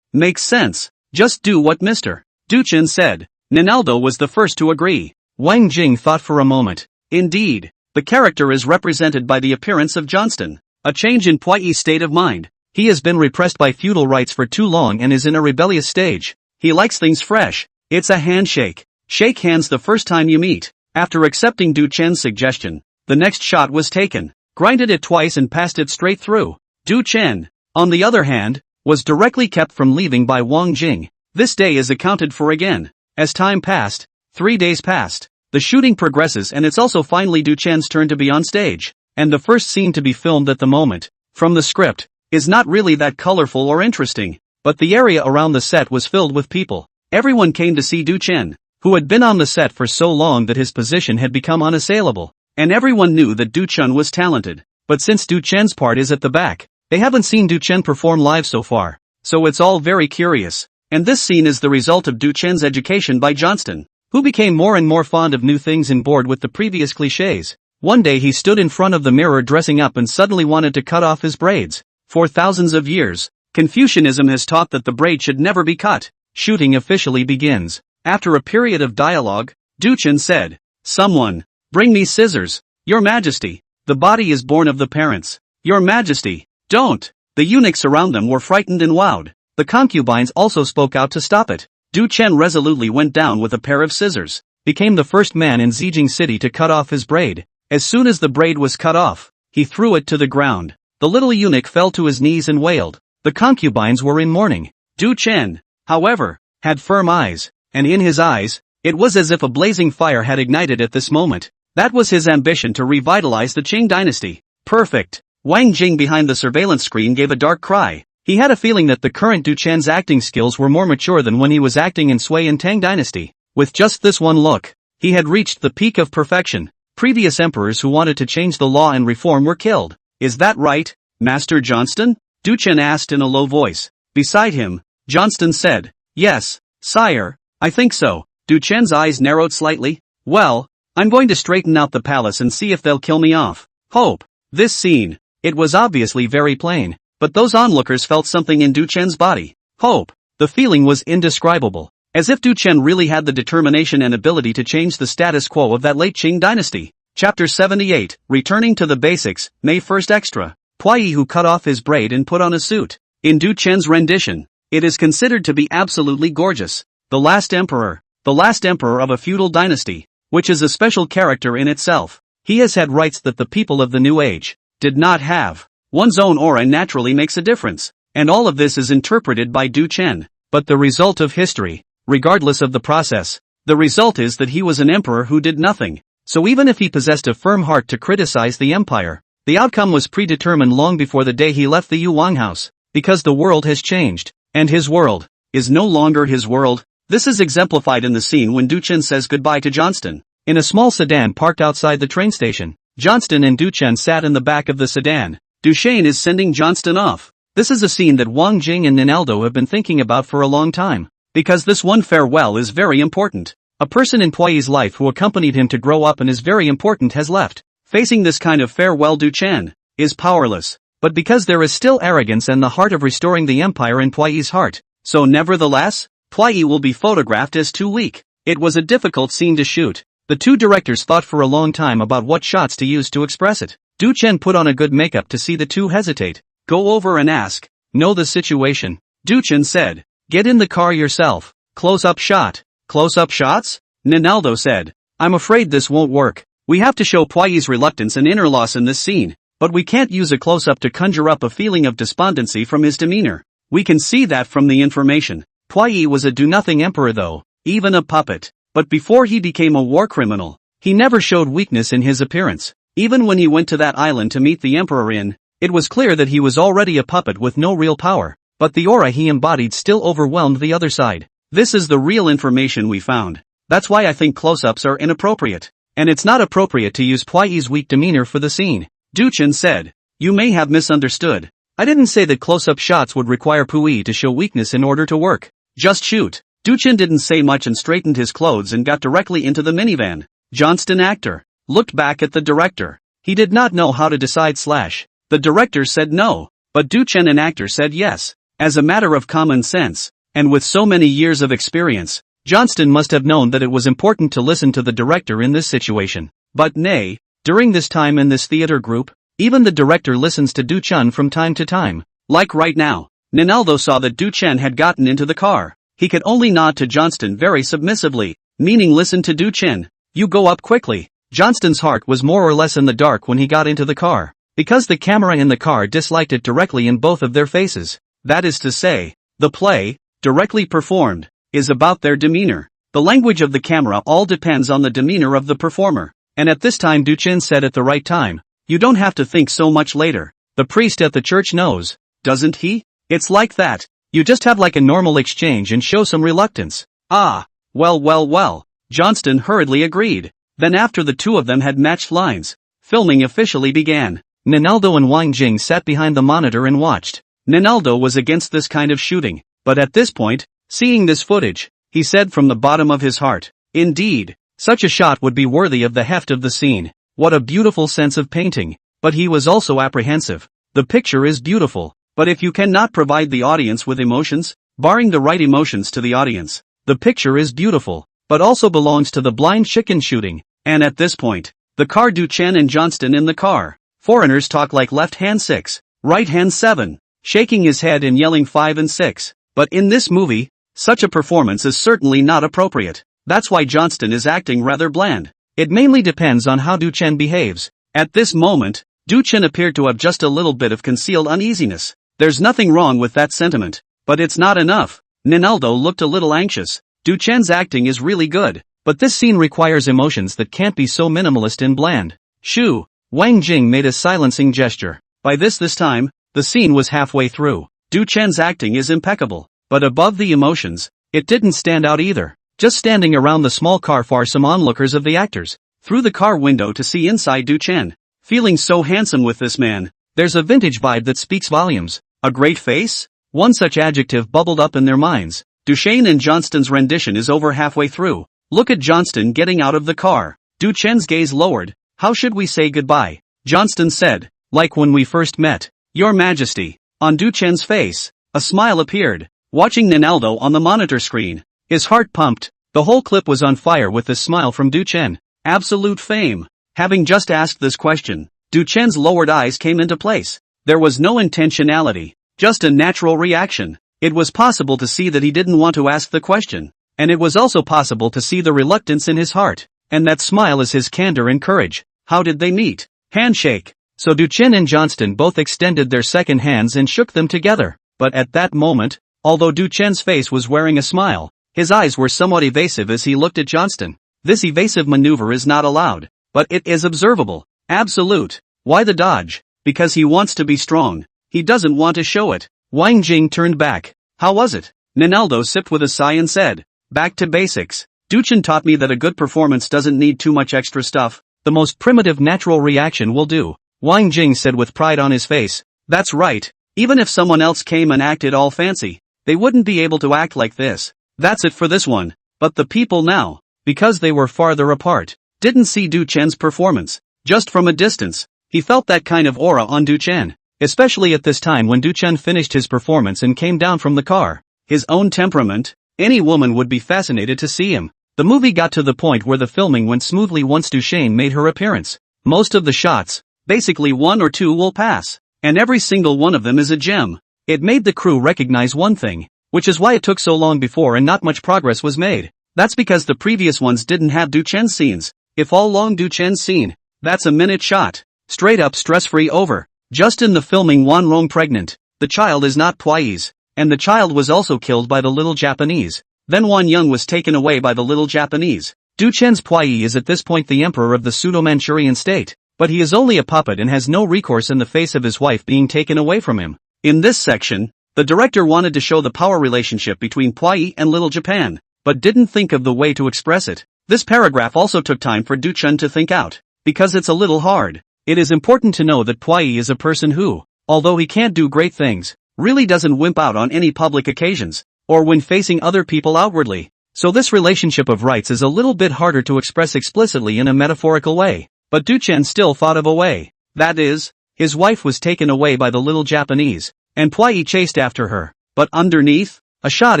Makes sense. Just do what Mr. Du Chen said. Ninaldo was the first to agree. Wang Jing thought for a moment. Indeed. The character is represented by the appearance of Johnston. A change in Pwai's state of mind. He has been repressed by feudal rights for too long and is in a rebellious stage. He likes things fresh. It's a handshake. Shake hands the first time you meet. After accepting Du Chen's suggestion, the next shot was taken. Grinded it twice and passed it straight through. Du Chen, on the other hand, was directly kept from leaving by Wang Jing. This day is accounted for again. As time passed, 3 days passed. The shooting progresses and it's also finally Du Chen's turn to be on stage. And the first scene to be filmed at the moment, from the script, is not really that colorful or interesting. But the area around the set was filled with people. Everyone came to see Du Chen, who had been on the set for so long that his position had become unassailable. And everyone knew that Du Chen was talented. But since Du Chen's part is at the back, they haven't seen Du Chen perform live so far. So it's all very curious. And this scene is the result of Du Chen's education by Johnston, who became more and more fond of new things and bored with the previous cliches. One day he stood in front of the mirror dressing up and suddenly wanted to cut off his braids. For thousands of years, Confucianism has taught that the braid should never be cut. Shooting officially begins. After a period of dialogue, Du Chen said, someone, Bring me scissors, Your Majesty. The body is born of the parents. Your Majesty, don't. The eunuchs around them were frightened and wowed. The concubines also spoke out to stop it. Du Chen resolutely went down with a pair of scissors, became the first man in Zijing City to cut off his braid. As soon as the braid was cut off, he threw it to the ground. The little eunuch fell to his knees and wailed. The concubines were in mourning. Du Chen, however, had firm eyes, and in his eyes, it was as if a blazing fire had ignited at this moment. That was his ambition to revitalize the Qing dynasty. Perfect. Wang Jing behind the surveillance screen gave a dark cry. He had a feeling that the current Du Chen's acting skills were more mature than when he was acting in Sui and Tang dynasty. With just this one look, he had reached the peak of perfection. Previous emperors who wanted to change the law and reform were killed. Is that right, Master Johnston? Du Chen asked in a low voice. Beside him, Johnston said, Yes, sire, I think so. Du Chen's eyes narrowed slightly. Well, I'm going to straighten out the palace and see if they'll kill me off. Hope. This scene. It was obviously very plain, but those onlookers felt something in Du Chen's body. Hope. The feeling was indescribable. As if Du Chen really had the determination and ability to change the status quo of that late Qing dynasty. Chapter 78, Returning to the Basics, May 1st Extra. Puyi who cut off his braid and put on a suit. In Du Chen's rendition, it is considered to be absolutely gorgeous. The last emperor of a feudal dynasty, which is a special character in itself. He has had rights that the people of the new age did not have. One's own aura naturally makes a difference, and all of this is interpreted by Du Chen. But the result of history, regardless of the process, the result is that he was an emperor who did nothing. So even if he possessed a firm heart to criticize the empire, the outcome was predetermined long before the day he left the Yuan house, because the world has changed, and his world is no longer his world. This is exemplified in the scene when Du Chen says goodbye to Johnston. In a small sedan parked outside the train station, Johnston and Du Chen sat in the back of the sedan. Duchesne is sending Johnston off. This is a scene that Wang Jing and Ninaldo have been thinking about for a long time, because this one farewell is very important. A person in Puyi's life who accompanied him to grow up and is very important has left. Facing this kind of farewell, Du Chen is powerless, but because there is still arrogance and the heart of restoring the empire in Puyi's heart, so nevertheless, Puyi will be photographed as too weak. It was a difficult scene to shoot. The two directors thought for a long time about what shots to use to express it. Du Chen put on a good makeup to see the two hesitate. Go over and ask. Know the situation. Du Chen said. Get in the car yourself. Close-up shot. Close-up shots? Ninaldo said. I'm afraid this won't work. We have to show Puyi's reluctance and inner loss in this scene, but we can't use a close-up to conjure up a feeling of despondency from his demeanor. We can see that from the information. Puyi was a do-nothing emperor though, even a puppet. But before he became a war criminal, he never showed weakness in his appearance. Even when he went to that island to meet the emperor in, it was clear that he was already a puppet with no real power, but the aura he embodied still overwhelmed the other side. This is the real information we found. That's why I think close-ups are inappropriate. And it's not appropriate to use Puyi's weak demeanor for the scene. Du Chen said. You may have misunderstood. I didn't say that close-up shots would require Puyi to show weakness in order to work. Just shoot. Du Chen didn't say much and straightened his clothes and got directly into the minivan. Johnston actor looked back at the director. He did not know how to decide / The director said no, but Du Chen an actor said yes. As a matter of common sense, and with so many years of experience, Johnston must have known that it was important to listen to the director in this situation. But nay, during this time in this theater group, even the director listens to Du Chen from time to time. Like right now, Ninaldo saw that Du Chen had gotten into the car. He could only nod to Johnston very submissively, meaning listen to Du Chen. You go up quickly. Johnston's heart was more or less in the dark when he got into the car, because the camera in the car disliked it directly in both of their faces. That is to say, the play, directly performed, is about their demeanor. The language of the camera all depends on the demeanor of the performer. And at this time Du Chen said at the right time, you don't have to think so much later. The priest at the church knows, doesn't he? It's like that. You just have like a normal exchange and show some reluctance. Ah, well. Johnston hurriedly agreed. Then after the two of them had matched lines, filming officially began. Ninaldo and Wang Jing sat behind the monitor and watched. Ninaldo was against this kind of shooting, but at this point, seeing this footage, he said from the bottom of his heart, indeed, such a shot would be worthy of the heft of the scene. What a beautiful sense of painting. But he was also apprehensive. The picture is beautiful. But if you cannot provide the audience with emotions, barring the right emotions to the audience, the picture is beautiful, but also belongs to the blind chicken shooting. And at this point, The car Du Chen and Johnston in the car. Foreigners talk like left hand 6, right hand 7, shaking his head and yelling 5 and 6. But in this movie, such a performance is certainly not appropriate. That's why Johnston is acting rather bland. It mainly depends on how Du Chen behaves. At this moment, Du Chen appeared to have just a little bit of concealed uneasiness. There's nothing wrong with that sentiment, but it's not enough. Ninaldo looked a little anxious. Du Chen's acting is really good, but this scene requires emotions that can't be so minimalist and bland. Shoo! Wang Jing made a silencing gesture. By this time, the scene was halfway through. Du Chen's acting is impeccable, but above the emotions, it didn't stand out either. Just standing around the small car for some onlookers of the actors, through the car window to see inside Du Chen. Feeling so handsome with this man, there's a vintage vibe that speaks volumes. A great face? One such adjective bubbled up in their minds. Duchesne and Johnston's rendition is over halfway through. Look at Johnston getting out of the car. Du Chen's gaze lowered. How should we say goodbye? Johnston said, like when we first met. Your Majesty. On Du Chen's face, a smile appeared. Watching Ninaldo on the monitor screen, his heart pumped. The whole clip was on fire with this smile from Du Chen. Absolute fame. Having just asked this question, Du Chen's lowered eyes came into place. There was no intentionality, just a natural reaction. It was possible to see that he didn't want to ask the question, and it was also possible to see the reluctance in his heart. And that smile is his candor and courage. How did they meet? Handshake. So Du Chen and Johnston both extended their second hands and shook them together. But at that moment, although Du Chen's face was wearing a smile, his eyes were somewhat evasive as he looked at Johnston. This evasive maneuver is not allowed, but it is observable. Absolute. Why the dodge? Because he wants to be strong. He doesn't want to show it. Wang Jing turned back. How was it? Ninaldo sipped with a sigh and said, back to basics. Du Chen taught me that a good performance doesn't need too much extra stuff. The most primitive natural reaction will do. Wang Jing said with pride on his face. That's right. Even if someone else came and acted all fancy, they wouldn't be able to act like this. That's it for this one. But the people now, because they were farther apart, didn't see Du Chen's performance. Just from a distance, he felt that kind of aura on Du Chen. Especially at this time when Du Chen finished his performance and came down from the car. His own temperament, any woman would be fascinated to see him. The movie got to the point where the filming went smoothly once Duchesne made her appearance. Most of the shots, basically 1 or 2 will pass, and every single one of them is a gem. It made the crew recognize one thing, which is why it took so long before and not much progress was made. That's because the previous ones didn't have Du Chen scenes. If all long Du Chen scene, that's a minute shot. Straight up stress-free over. Just in the filming Wan Rong pregnant, the child is not Puyi's, and the child was also killed by the little Japanese. Then Wan Young was taken away by the little Japanese. Du Chen's Puyi is at this point the emperor of the pseudo-Manchurian state, but he is only a puppet and has no recourse in the face of his wife being taken away from him. In this section, the director wanted to show the power relationship between Puyi and Little Japan, but didn't think of the way to express it. This paragraph also took time for Du Chen to think out, because it's a little hard. It is important to know that Puyi is a person who, although he can't do great things, really doesn't wimp out on any public occasions, or when facing other people outwardly. So this relationship of rights is a little bit harder to express explicitly in a metaphorical way. But Du Chen still thought of a way. That is, his wife was taken away by the little Japanese, and Puyi chased after her. But underneath, a shot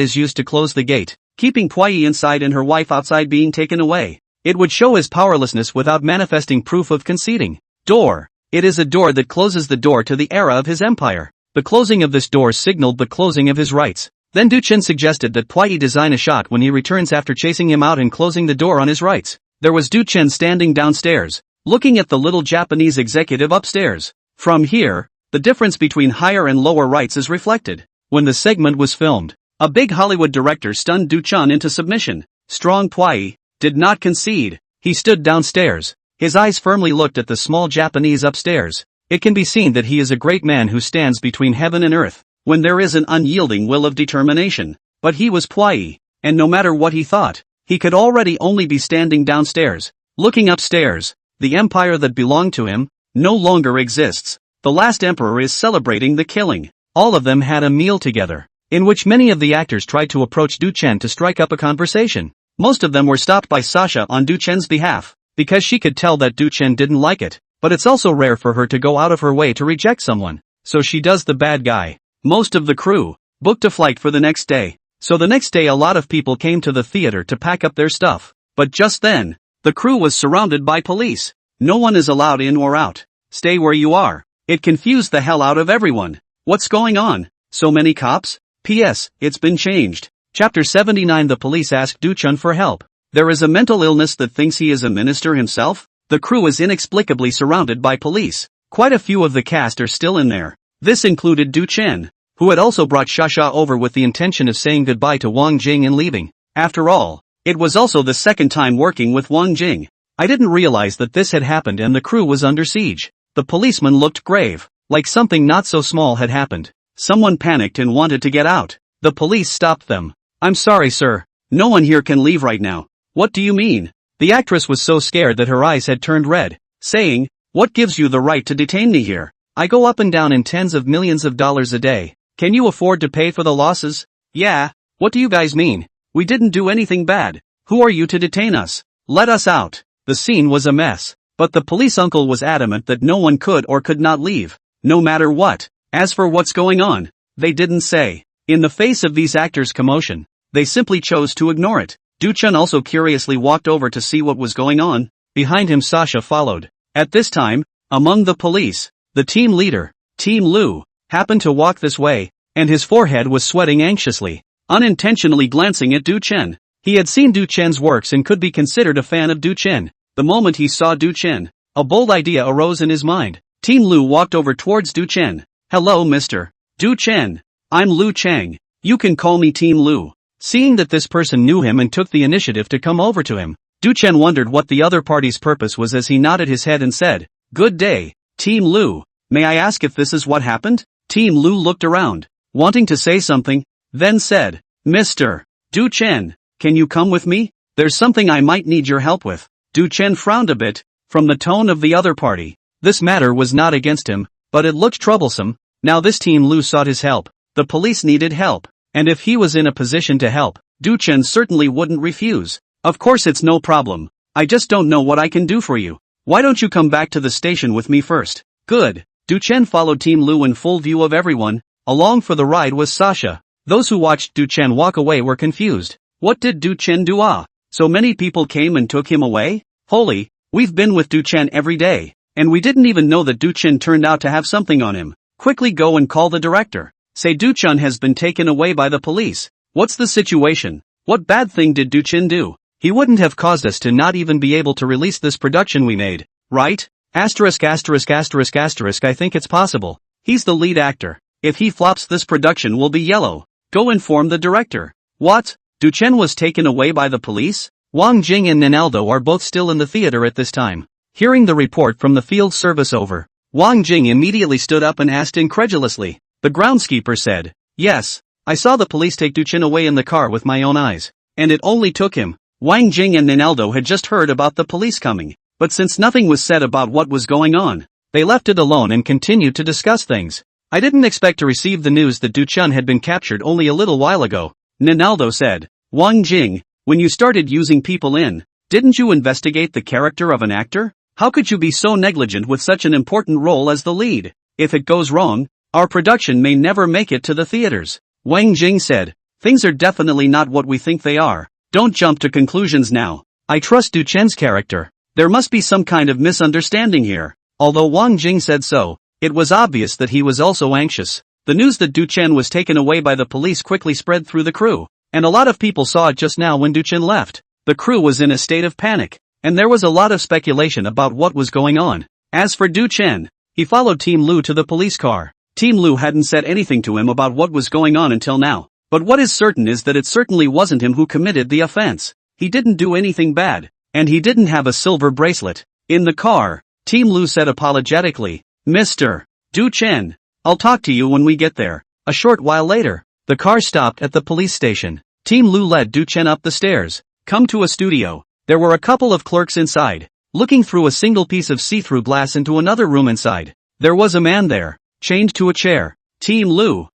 is used to close the gate, keeping Puyi inside and her wife outside being taken away. It would show his powerlessness without manifesting proof of conceding. Door. It is a door that closes the door to the era of his empire. The closing of this door signaled the closing of his rights. Then Du Chen suggested that Puyi design a shot when he returns after chasing him out and closing the door on his rights. There was Du Chen standing downstairs, looking at the little Japanese executive upstairs. From here, the difference between higher and lower rights is reflected. When the segment was filmed, a big Hollywood director stunned Du Chen into submission. Strong Puyi did not concede. He stood downstairs. His eyes firmly looked at the small Japanese upstairs. It can be seen that he is a great man who stands between heaven and earth, when there is an unyielding will of determination. But he was Puyi, and no matter what he thought, he could already only be standing downstairs, looking upstairs. The empire that belonged to him no longer exists. The last emperor is celebrating the killing. All of them had a meal together, in which many of the actors tried to approach Du Chen to strike up a conversation. Most of them were stopped by Sasha on Du Chen's behalf, because she could tell that Du Chen didn't like it. But it's also rare for her to go out of her way to reject someone, so she does the bad guy. Most of the crew booked a flight for the next day, so the next day a lot of people came to the theater to pack up their stuff. But just then, the crew was surrounded by police. No one is allowed in or out. Stay where you are. It confused the hell out of everyone. What's going on? So many cops? P.S. It's been changed. Chapter 79. The police ask Do-chun for help. There is a mental illness that thinks he is a minister himself? The crew is inexplicably surrounded by police. Quite a few of the cast are still in there. This included Do-chen, who had also brought Shasha over with the intention of saying goodbye to Wang Jing and leaving. After all, it was also the second time working with Wang Jing. I didn't realize that this had happened and the crew was under siege. The policeman looked grave, like something not so small had happened. Someone panicked and wanted to get out. The police stopped them. I'm sorry, sir. No one here can leave right now. What do you mean? The actress was so scared that her eyes had turned red, saying, what gives you the right to detain me here? I go up and down in tens of millions of dollars a day. Can you afford to pay for the losses? Yeah. What do you guys mean? We didn't do anything bad. Who are you to detain us? Let us out. The scene was a mess, but the police uncle was adamant that no one could or could not leave, no matter what. As for what's going on, they didn't say. In the face of these actors' commotion, they simply chose to ignore it. Do-chun also curiously walked over to see what was going on. Behind him Sasha followed. At this time, among the police, the team leader, Team Lu, happened to walk this way, and his forehead was sweating anxiously, unintentionally glancing at Do-chen. He had seen Do-chen's works and could be considered a fan of Do-chen. The moment he saw Do-chen, a bold idea arose in his mind. Team Lu walked over towards Do-chen. Hello, Mr. Do-chen. I'm Lu Chang. You can call me Team Lu. Seeing that this person knew him and took the initiative to come over to him, Do-chen wondered what the other party's purpose was as he nodded his head and said, Good day, Team Lu. May I ask if this is what happened? Team Lu looked around, wanting to say something, then said, Mr. Do-chen, can you come with me? There's something I might need your help with. Do-chen frowned a bit, from the tone of the other party. This matter was not against him, but it looked troublesome. Now this Team Lu sought his help. The police needed help, and if he was in a position to help, Do-chen certainly wouldn't refuse. Of course it's no problem. I just don't know what I can do for you. Why don't you come back to the station with me first? Good. Do-chen followed Team Lu in full view of everyone. Along for the ride was Sasha. Those who watched Do-chen walk away were confused. What did Do-chen do? So many people came and took him away? Holy, we've been with Do-chen every day, and we didn't even know that Do-chen turned out to have something on him. Quickly go and call the director. Say Do-chen has been taken away by the police. What's the situation? What bad thing did Do-chen do? He wouldn't have caused us to not even be able to release this production we made, right? Asterisk asterisk asterisk asterisk I think it's possible. He's the lead actor. If he flops this production will be yellow. Go inform the director. What? Do-chen was taken away by the police? Wang Jing and Ninaldo are both still in the theater at this time. Hearing the report from the field service over, Wang Jing immediately stood up and asked incredulously. The groundskeeper said, Yes, I saw the police take Do-chen away in the car with my own eyes. And it only took him. Wang Jing and Ninaldo had just heard about the police coming, but since nothing was said about what was going on, they left it alone and continued to discuss things. I didn't expect to receive the news that Do-chen had been captured only a little while ago, Ninaldo said. Wang Jing, when you started using people in, didn't you investigate the character of an actor? How could you be so negligent with such an important role as the lead? If it goes wrong, our production may never make it to the theaters. Wang Jing said, things are definitely not what we think they are. Don't jump to conclusions now. I trust Do-chen's character. There must be some kind of misunderstanding here. Although Wang Jing said so, it was obvious that he was also anxious. The news that Do-chen was taken away by the police quickly spread through the crew, and a lot of people saw it just now when Do-chen left. The crew was in a state of panic, and there was a lot of speculation about what was going on. As for Do-chen, he followed Team Lu to the police car. Team Lu hadn't said anything to him about what was going on until now, but what is certain is that it certainly wasn't him who committed the offense. He didn't do anything bad, and he didn't have a silver bracelet. In the car, Team Lu said apologetically, Mr. Do-chen, I'll talk to you when we get there. A short while later, the car stopped at the police station. Team Lu led Do-chen up the stairs. Come to a studio. There were a couple of clerks inside, looking through a single piece of see-through glass into another room inside. There was a man there, chained to a chair. Team Lu.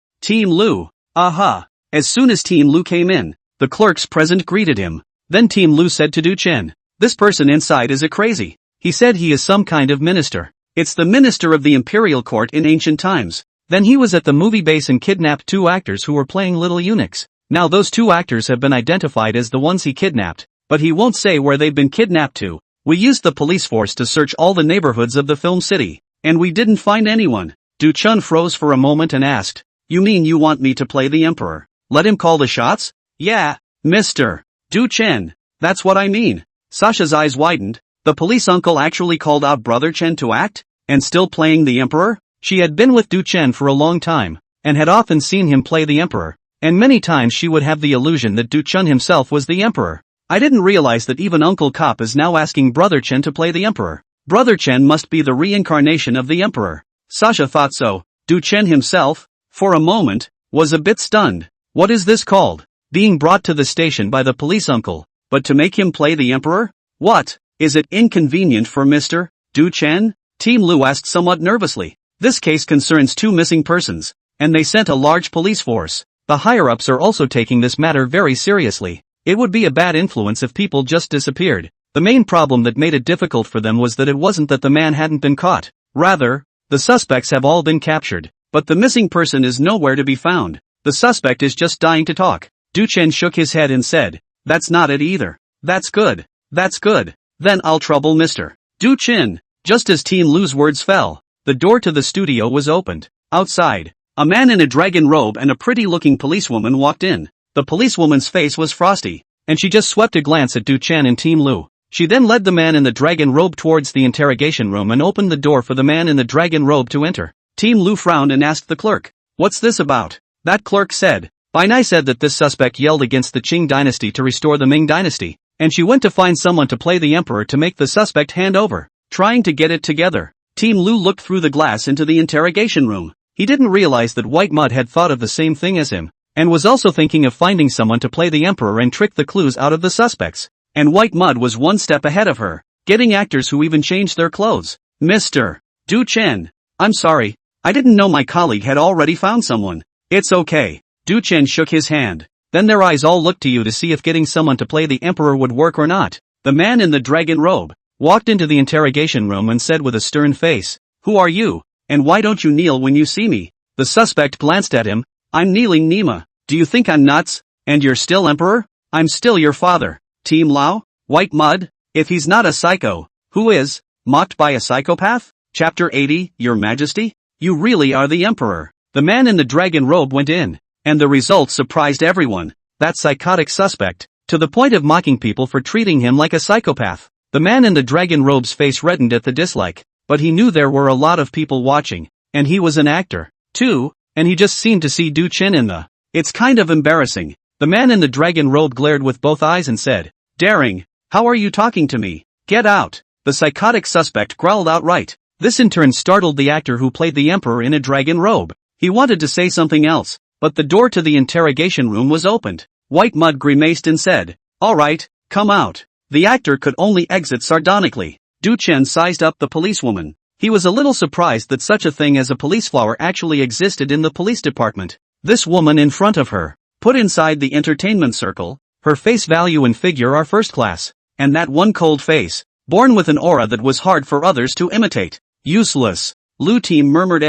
Aha. As soon as Team Lu came in, the clerks present greeted him. Then Team Lu said to Do-chen, this person inside is a crazy. He said he is some kind of minister. It's the minister of the imperial court in ancient times. Then he was at the movie base and kidnapped two actors who were playing little eunuchs. Now those two actors have been identified as the ones he kidnapped, but he won't say where they've been kidnapped to. We used the police force to search all the neighborhoods of the film city, and we didn't find anyone. Du Chun froze for a moment and asked, "You mean you want me to play the emperor? Let him call the shots?" "Yeah, Mr. Du Chen, that's what I mean." Sasha's eyes widened. The police uncle actually called out Brother Chen to act? And still playing the emperor? She had been with Du Chen for a long time, and had often seen him play the emperor, and many times she would have the illusion that Du Chen himself was the emperor. I didn't realize that even Uncle Cop is now asking Brother Chen to play the emperor. Brother Chen must be the reincarnation of the emperor. Sasha thought so. Du Chen himself, for a moment, was a bit stunned. What is this called? Being brought to the station by the police uncle, but to make him play the emperor? What? Is it inconvenient for Mr. Du Chen? Team Lu asked somewhat nervously. This case concerns 2 missing persons, and they sent a large police force. The higher-ups are also taking this matter very seriously. It would be a bad influence if people just disappeared. The main problem that made it difficult for them was that it wasn't that the man hadn't been caught. Rather, the suspects have all been captured, but the missing person is nowhere to be found. The suspect is just dying to talk. Du Chen shook his head and said, "That's not it either." "That's good. That's good. Then I'll trouble Mr. Du Chen." Just as Team Lu's words fell, the door to the studio was opened. Outside, a man in a dragon robe and a pretty-looking policewoman walked in. The policewoman's face was frosty, and she just swept a glance at Du Chen and Team Lu. She then led the man in the dragon robe towards the interrogation room and opened the door for the man in the dragon robe to enter. Team Lu frowned and asked the clerk, "What's this about?" That clerk said, Bai Nai said that this suspect yelled against the Qing dynasty to restore the Ming dynasty, and she went to find someone to play the emperor to make the suspect hand over. Trying to get it together, Team Lu looked through the glass into the interrogation room. He didn't realize that White Mud had thought of the same thing as him, and was also thinking of finding someone to play the emperor and trick the clues out of the suspects. And White Mud was one step ahead of her, getting actors who even changed their clothes. "Mr. Du Chen, I'm sorry, I didn't know my colleague had already found someone." "It's okay." Du Chen shook his hand. Then their eyes all looked to you to see if getting someone to play the emperor would work or not. The man in the dragon robe walked into the interrogation room and said with a stern face, "Who are you, and why don't you kneel when you see me?" The suspect glanced at him. "I'm kneeling, Nima. Do you think I'm nuts? And you're still emperor? I'm still your father." Team Lao? White Mud? If he's not a psycho, who is? Mocked by a psychopath? Chapter 80, Your Majesty? You really are the emperor. The man in the dragon robe went in, and the results surprised everyone. That psychotic suspect, to the point of mocking people for treating him like a psychopath. The man in the dragon robe's face reddened at the dislike, but he knew there were a lot of people watching, and he was an actor, too, and he just seemed to see Du Chen in the. It's kind of embarrassing. The man in the dragon robe glared with both eyes and said, "Daring, how are you talking to me? Get out." The psychotic suspect growled outright. This in turn startled the actor who played the emperor in a dragon robe. He wanted to say something else, but the door to the interrogation room was opened. White Mud grimaced and said, "All right, come out." The actor could only exit sardonically. Du Chen sized up the policewoman. He was a little surprised that such a thing as a police flower actually existed in the police department. This woman in front of her, put inside the entertainment circle, her face value and figure are first class, and that one cold face, born with an aura that was hard for others to imitate. Useless. Lu Team murmured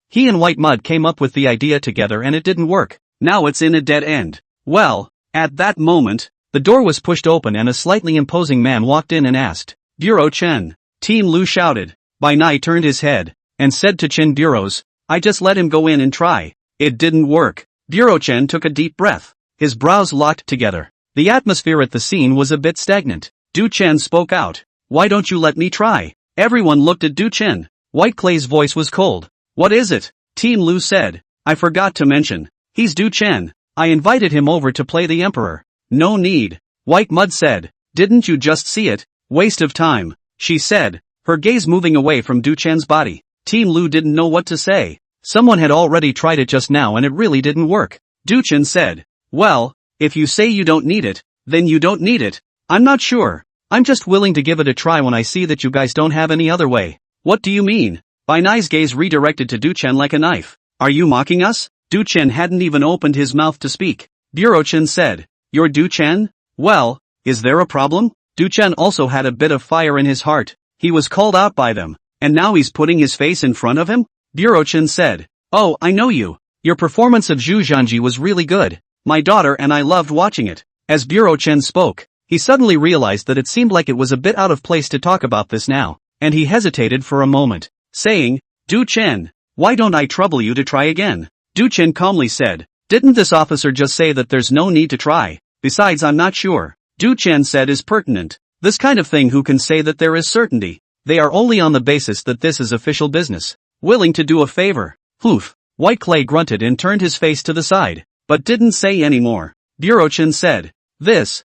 He and White Mud came up with the idea together and it didn't work. Now it's in a dead end. Well, at that moment, the door was pushed open and a slightly imposing man walked in and asked, "Bureau Chen." Team Lu shouted. Bai Nai turned his head, and said to Chen Bureaus, "I just let him go in and try." It didn't work. Bureau Chen took a deep breath. His brows locked together. The atmosphere at the scene was a bit stagnant. Du Chen spoke out. "Why don't you let me try?" Everyone looked at Du Chen. White Clay's voice was cold. "What is it?" Team Lu said. "I forgot to mention. He's Du Chen. I invited him over to play the emperor." "No need." White Mud said. "Didn't you just see it? Waste of time," she said, her gaze moving away from Du Chen's body. Team Lu didn't know what to say. Someone had already tried it just now and it really didn't work. Du Chen said, "Well, if you say you don't need it, then you don't need it. I'm not sure. I'm just willing to give it a try when I see that you guys don't have any other way." "What do you mean?" Bai Nai's gaze redirected to Du Chen like a knife. "Are you mocking us?" Du Chen hadn't even opened his mouth to speak. Bureau Chen said, "You're Du Chen? Well, is there a problem?" Du Chen also had a bit of fire in his heart. He was called out by them, and now he's putting his face in front of him? Bureau Chen said, "Oh, I know you. Your performance of Zhu Zhanji was really good. My daughter and I loved watching it." As Bureau Chen spoke, He suddenly realized that it seemed like it was a bit out of place to talk about this now, and he hesitated for a moment, saying, Du Chen, why don't I trouble you to try again? Du Chen calmly said, didn't this officer just say that there's no need to try? Besides, I'm not sure. Du Chen said is pertinent. This kind of thing who can say that there is certainty? They are only on the basis that this is official business. Willing to do a favor. Poof. White Clay grunted and turned his face to the side, but didn't say any more. Bureau-chan said,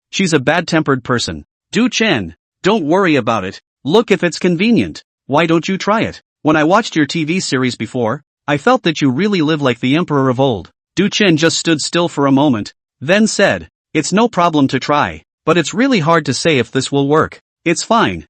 she's a bad-tempered person. Du Chen, don't worry about it. Look, if it's convenient, why don't you try it? When I watched your TV series before, I felt that you really live like the emperor of old. Du Chen just stood still for a moment, then said, it's no problem to try, but it's really hard to say if this will work. It's fine.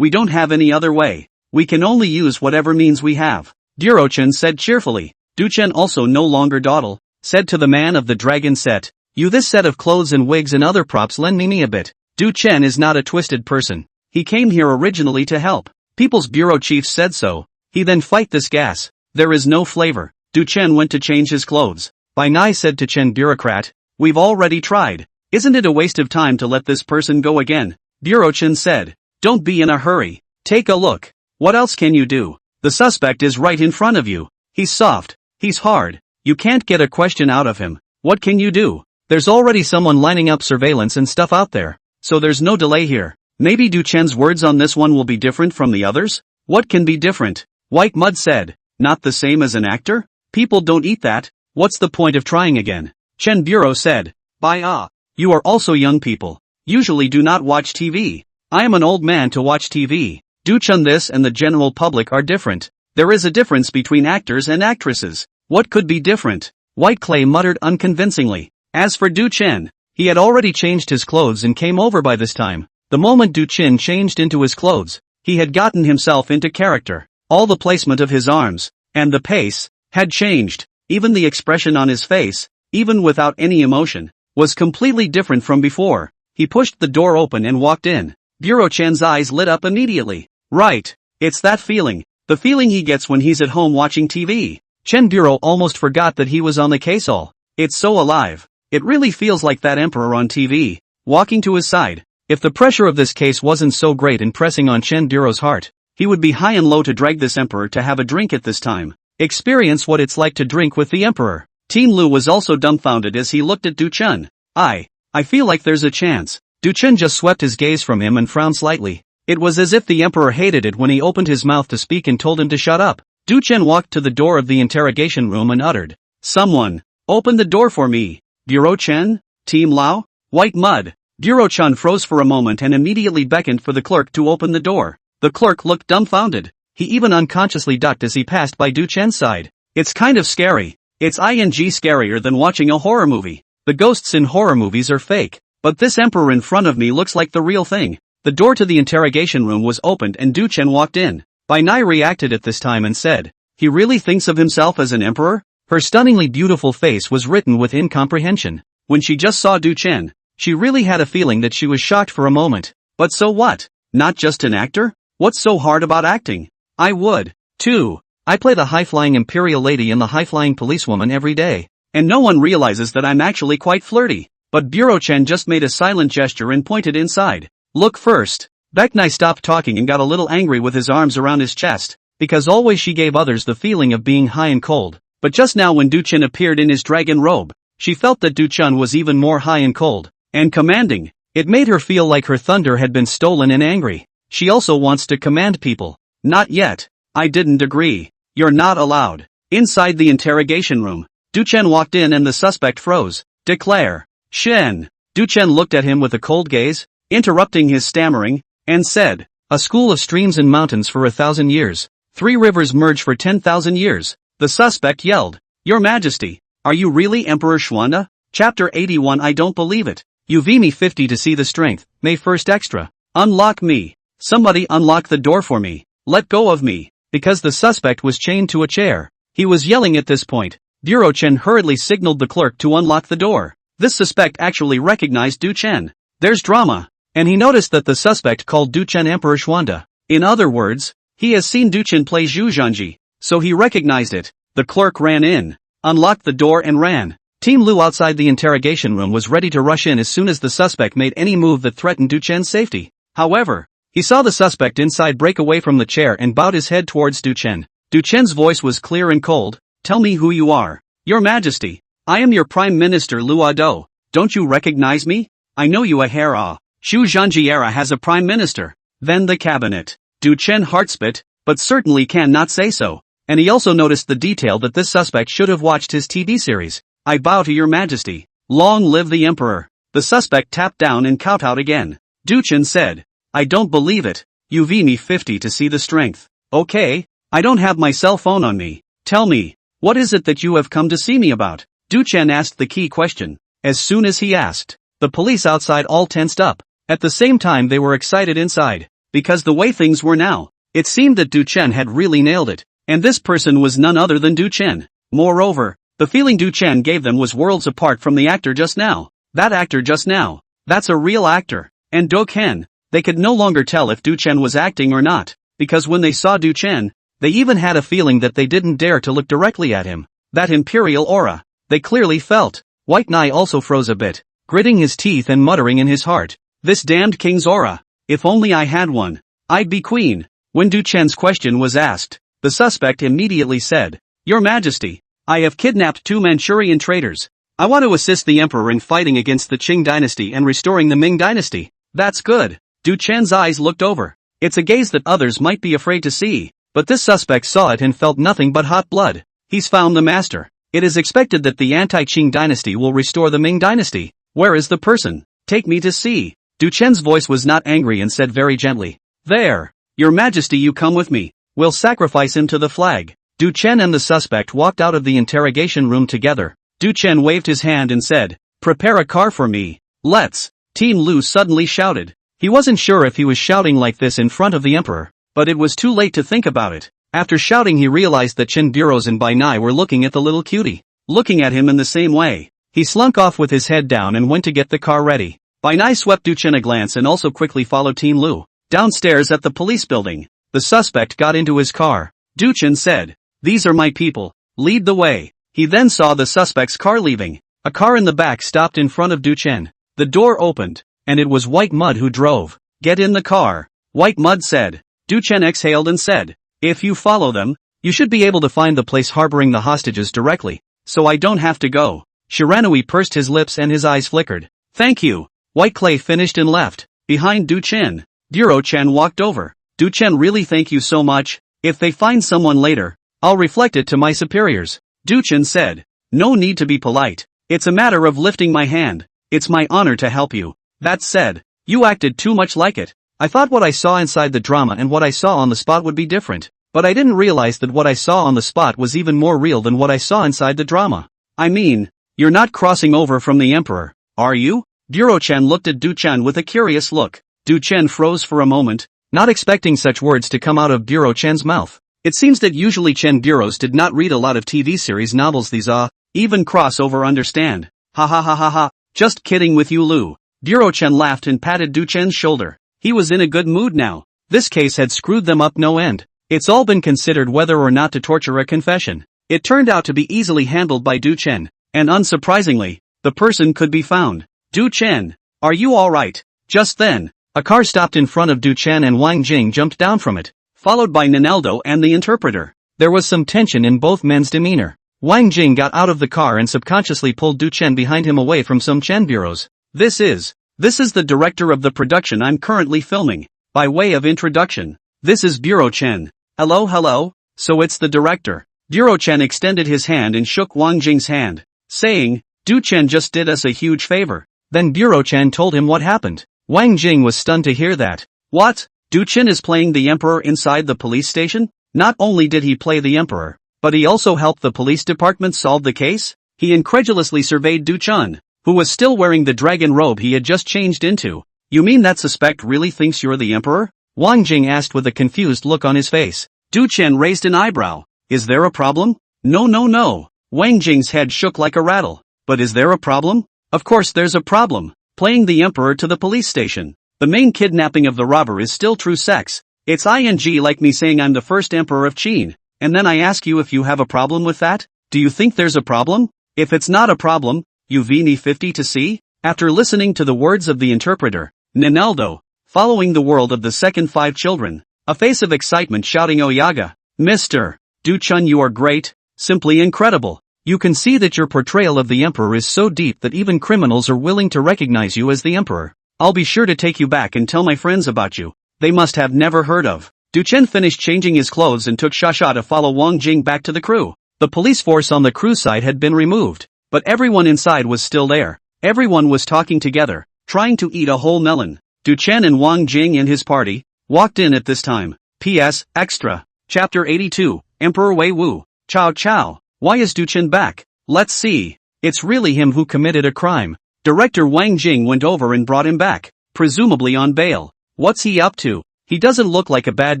We don't have any other way. We can only use whatever means we have. Bureau-chan said cheerfully. Du Chen also no longer dawdle, said to the man of the dragon set, you this set of clothes and wigs and other props lend me a bit. Du Chen is not a twisted person. He came here originally to help. People's bureau chief said so. He then fight this gas. There is no flavor. Du Chen went to change his clothes. Bai Nai said to Chen bureaucrat, we've already tried. Isn't it a waste of time to let this person go again? Bureau-chan said, don't be in a hurry. Take a look. What else can you do? The suspect is right in front of you. He's soft. He's hard. You can't get a question out of him. What can you do? There's already someone lining up surveillance and stuff out there. So there's no delay here. Maybe Du Chen's words on this one will be different from the others? What can be different? White Mud said, not the same as an actor? People don't eat that. What's the point of trying again? Chen Bureau said, you are also young people. Usually do not watch TV. I am an old man to watch TV. Du Chen, this and the general public are different. There is a difference between actors and actresses. What could be different? White Clay muttered unconvincingly. As for Du Chen, he had already changed his clothes and came over by this time. The moment Du Chen changed into his clothes, he had gotten himself into character. All the placement of his arms, and the pace, had changed. Even the expression on his face, even without any emotion, was completely different from before. He pushed the door open and walked in. Bureau-chan's eyes lit up immediately. Right. It's that feeling. The feeling he gets when he's at home watching TV. Chen Bureau almost forgot that he was on the case all. It's so alive. It really feels like that emperor on TV, walking to his side. If the pressure of this case wasn't so great and pressing on Chen Bureau's heart, he would be high and low to drag this emperor to have a drink at this time. Experience what it's like to drink with the emperor. Team Lu was also dumbfounded as he looked at Du Chen. I feel like there's a chance. Du Chen just swept his gaze from him and frowned slightly. It was as if the emperor hated it when he opened his mouth to speak and told him to shut up. Du Chen walked to the door of the interrogation room and uttered, someone, open the door for me. Bureau-Chen? Team Lao? White Mud. Bureau-Chen froze for a moment and immediately beckoned for the clerk to open the door. The clerk looked dumbfounded. He even unconsciously ducked as he passed by Du Chen's side. It's kind of scary. It's scarier than watching a horror movie. The ghosts in horror movies are fake. But this emperor in front of me looks like the real thing. The door to the interrogation room was opened and Du Chen walked in. Bai Nai reacted at this time and said, he really thinks of himself as an emperor? Her stunningly beautiful face was written with incomprehension. When she just saw Du Chen, she really had a feeling that she was shocked for a moment. But so what? Not just an actor? What's so hard about acting? I would, too. I play the high-flying imperial lady and the high-flying policewoman every day. And no one realizes that I'm actually quite flirty. But Bureau-Chen just made a silent gesture and pointed inside. Look first. Baek Nai stopped talking and got a little angry with his arms around his chest, because always she gave others the feeling of being high and cold. But just now when Du Chen appeared in his dragon robe, she felt that Du Chen was even more high and cold, and commanding. It made her feel like her thunder had been stolen and angry. She also wants to command people. Not yet. I didn't agree. You're not allowed. Inside the interrogation room, Du Chen walked in and the suspect froze. Declare. Shen. Du Chen looked at him with a cold gaze, interrupting his stammering, and said, a school of streams and mountains for 1,000 years. 3 rivers merge for 10,000 years. The suspect yelled, Your Majesty, are you really Emperor Xuanda? Chapter 81. I don't believe it. You V me 50 to see the strength. May 1st extra. Unlock me. Somebody unlock the door for me. Let go of me. Because the suspect was chained to a chair. He was yelling at this point. Bureau-Chen hurriedly signaled the clerk to unlock the door. This suspect actually recognized Du Chen. There's drama. And he noticed that the suspect called Du Chen Emperor Xuanda. In other words, he has seen Du Chen play Zhu Zhanji, so he recognized it. The clerk ran in, unlocked the door and ran. Team Lu outside the interrogation room was ready to rush in as soon as the suspect made any move that threatened Du Chen's safety. However, he saw the suspect inside break away from the chair and bowed his head towards Du Chen. Du Chen's voice was clear and cold. "Tell me who you are." "Your Majesty, I am your Prime Minister Lu Ado. Don't you recognize me? I know you Ahara. Shu Zhanjiera has a Prime Minister." Then the cabinet. Du Chen heartspit, but certainly cannot say so. And he also noticed the detail that this suspect should have watched his TV series. "I bow to your Majesty. Long live the Emperor." The suspect tapped down and kowtowed again. Du Chen said, "I don't believe it. You V me 50 to see the strength." "Okay, I don't have my cell phone on me. Tell me, what is it that you have come to see me about?" Du Chen asked the key question. As soon as he asked, the police outside all tensed up. At the same time they were excited inside. Because the way things were now, it seemed that Du Chen had really nailed it. And this person was none other than Du Chen. Moreover, the feeling Du Chen gave them was worlds apart from the actor just now. That actor just now. That's a real actor. And Do Ken. They could no longer tell if Du Chen was acting or not. Because when they saw Du Chen, they even had a feeling that they didn't dare to look directly at him. That imperial aura. They clearly felt. White Nai also froze a bit, gritting his teeth and muttering in his heart. This damned king's aura. If only I had one. I'd be queen. When Du Chen's question was asked, the suspect immediately said, "Your Majesty, I have kidnapped 2 Manchurian traitors. I want to assist the emperor in fighting against the Qing dynasty and restoring the Ming dynasty." "That's good." Du Chen's eyes looked over. It's a gaze that others might be afraid to see, but this suspect saw it and felt nothing but hot blood. He's found the master. It is expected that the anti-Qing dynasty will restore the Ming dynasty. Where is the person? Take me to see. Du Chen's voice was not angry and said very gently, "There. Your Majesty, you come with me. We'll sacrifice him to the flag." Du Chen and the suspect walked out of the interrogation room together. Du Chen waved his hand and said, "Prepare a car for me. Let's." Team Lu suddenly shouted. He wasn't sure if he was shouting like this in front of the emperor, but it was too late to think about it. After shouting he realized that Chen Bureaus and Bai Nai were looking at the little cutie. Looking at him in the same way. He slunk off with his head down and went to get the car ready. Bai Nai swept Du Chen a glance and also quickly followed Team Lu. Downstairs at the police building, the suspect got into his car. Du Chen said, "These are my people. Lead the way." He then saw the suspect's car leaving. A car in the back stopped in front of Du Chen. The door opened, and it was White Mud who drove. "Get in the car," White Mud said. Du Chen exhaled and said, "If you follow them, you should be able to find the place harboring the hostages directly, so I don't have to go." Shiranui pursed his lips and his eyes flickered. "Thank you." White Clay finished and left. Behind Du Chen, Duro Chen walked over. "Du Chen, really thank you so much. If they find someone later, I'll reflect it to my superiors." Du Chen said, "No need to be polite. It's a matter of lifting my hand. It's my honor to help you." That said, you acted too much like it. I thought what I saw inside the drama and what I saw on the spot would be different, but I didn't realize that what I saw on the spot was even more real than what I saw inside the drama. I mean, you're not crossing over from the emperor, are you? Duro Chen looked at Du Chen with a curious look. Du Chen froze for a moment, not expecting such words to come out of Duro Chen's mouth. It seems that usually Chen Bureaus did not read a lot of TV series novels these even crossover understand. Ha ha ha ha ha, just kidding with you Lu. Duro Chen laughed and patted Du Chen's shoulder. He was in a good mood now. This case had screwed them up no end. It's all been considered whether or not to torture a confession. It turned out to be easily handled by Du Chen, and unsurprisingly, the person could be found. Du Chen, are you alright? Just then, a car stopped in front of Du Chen and Wang Jing jumped down from it, followed by Nineldo and the interpreter. There was some tension in both men's demeanor. Wang Jing got out of the car and subconsciously pulled Du Chen behind him away from some Chen bureaus. This is the director of the production I'm currently filming. By way of introduction, this is Bureau Chen. Hello. So it's the director. Bureau Chen extended his hand and shook Wang Jing's hand, saying, Du Chen just did us a huge favor. Then Bureau Chen told him what happened. Wang Jing was stunned to hear that. What? Du Chen is playing the emperor inside the police station? Not only did he play the emperor, but he also helped the police department solve the case? He incredulously surveyed Du Chen, who was still wearing the dragon robe he had just changed into. You mean that suspect really thinks you're the emperor? Wang Jing asked with a confused look on his face. Du Chen raised an eyebrow. Is there a problem? No. Wang Jing's head shook like a rattle. But is there a problem? Of course there's a problem. Playing the emperor to the police station. The main kidnapping of the robber is still true sex. It's ing like me saying I'm the first emperor of Qin, and then I ask you if you have a problem with that? Do you think there's a problem? If it's not a problem, you vini 50 to see? After listening to the words of the interpreter, Ninaldo, following the world of the second 5 children, a face of excitement shouting Oyaga, Mr. Du-chun, you are great, simply incredible. You can see that your portrayal of the emperor is so deep that even criminals are willing to recognize you as the emperor. I'll be sure to take you back and tell my friends about you. They must have never heard of. Du-chen finished changing his clothes and took Shasha to follow Wang Jing back to the crew. The police force on the crew side had been removed, but everyone inside was still there. Everyone was talking together, trying to eat a whole melon. Du-chen and Wang Jing and his party walked in at this time. P.S. Extra. Chapter 82, Emperor Wei Wu. Chow chow. Why is Du-chen back? Let's see. It's really him who committed a crime. Director Wang Jing went over and brought him back, presumably on bail. What's he up to? He doesn't look like a bad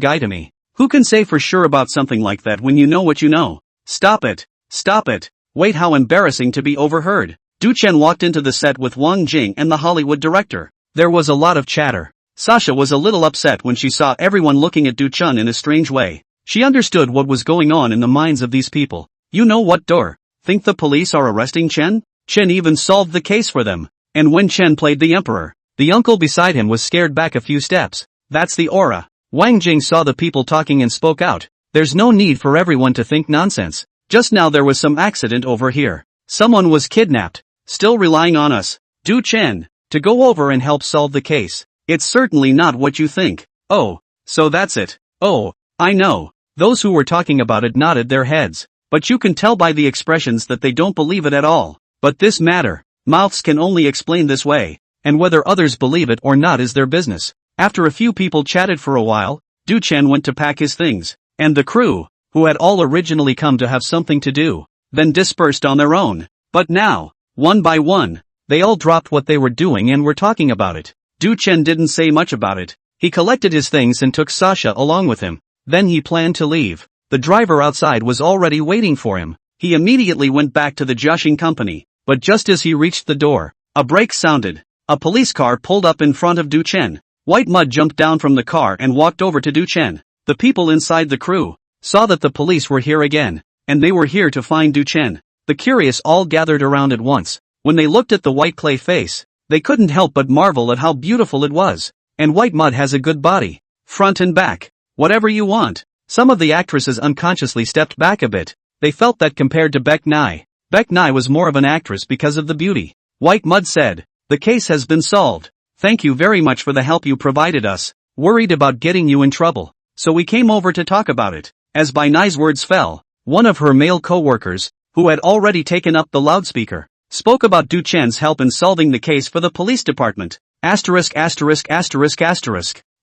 guy to me. Who can say for sure about something like that when you know what you know? Stop it. Stop it. Wait, how embarrassing to be overheard. Du-chen walked into the set with Wang Jing and the Hollywood director. There was a lot of chatter. Sasha was a little upset when she saw everyone looking at Du-chen in a strange way. She understood what was going on in the minds of these people. You know what, Dor? Think the police are arresting Chen? Chen even solved the case for them. And when Chen played the emperor, the uncle beside him was scared back a few steps. That's the aura. Wang Jing saw the people talking and spoke out. There's no need for everyone to think nonsense. Just now there was some accident over here. Someone was kidnapped. Still relying on us, Du-chen, to go over and help solve the case. It's certainly not what you think. Oh, so that's it. Oh, I know. Those who were talking about it nodded their heads. But you can tell by the expressions that they don't believe it at all. But this matter, mouths can only explain this way, and whether others believe it or not is their business. After a few people chatted for a while, Du-chen went to pack his things, and the crew, who had all originally come to have something to do, then dispersed on their own. But now, one by one, they all dropped what they were doing and were talking about it. Du-chen didn't say much about it. He collected his things and took Sasha along with him. Then he planned to leave. The driver outside was already waiting for him. He immediately went back to the Joshing company, but just as he reached the door, a brake sounded. A police car pulled up in front of Du-chen. White Mud jumped down from the car and walked over to Du-chen. The people inside the crew saw that the police were here again, and they were here to find Du-chen. The curious all gathered around at once. When they looked at the white clay face, they couldn't help but marvel at how beautiful it was. And White Mud has a good body. Front and back. Whatever you want. Some of the actresses unconsciously stepped back a bit. They felt that compared to Baek Nai was more of an actress because of the beauty. White Mud said, "The case has been solved. Thank you very much for the help you provided us. Worried about getting you in trouble. So we came over to talk about it." As Baek Nai's words fell, one of her male co-workers, who had already taken up the loudspeaker, spoke about Du-chen's help in solving the case for the police department. Asterisk.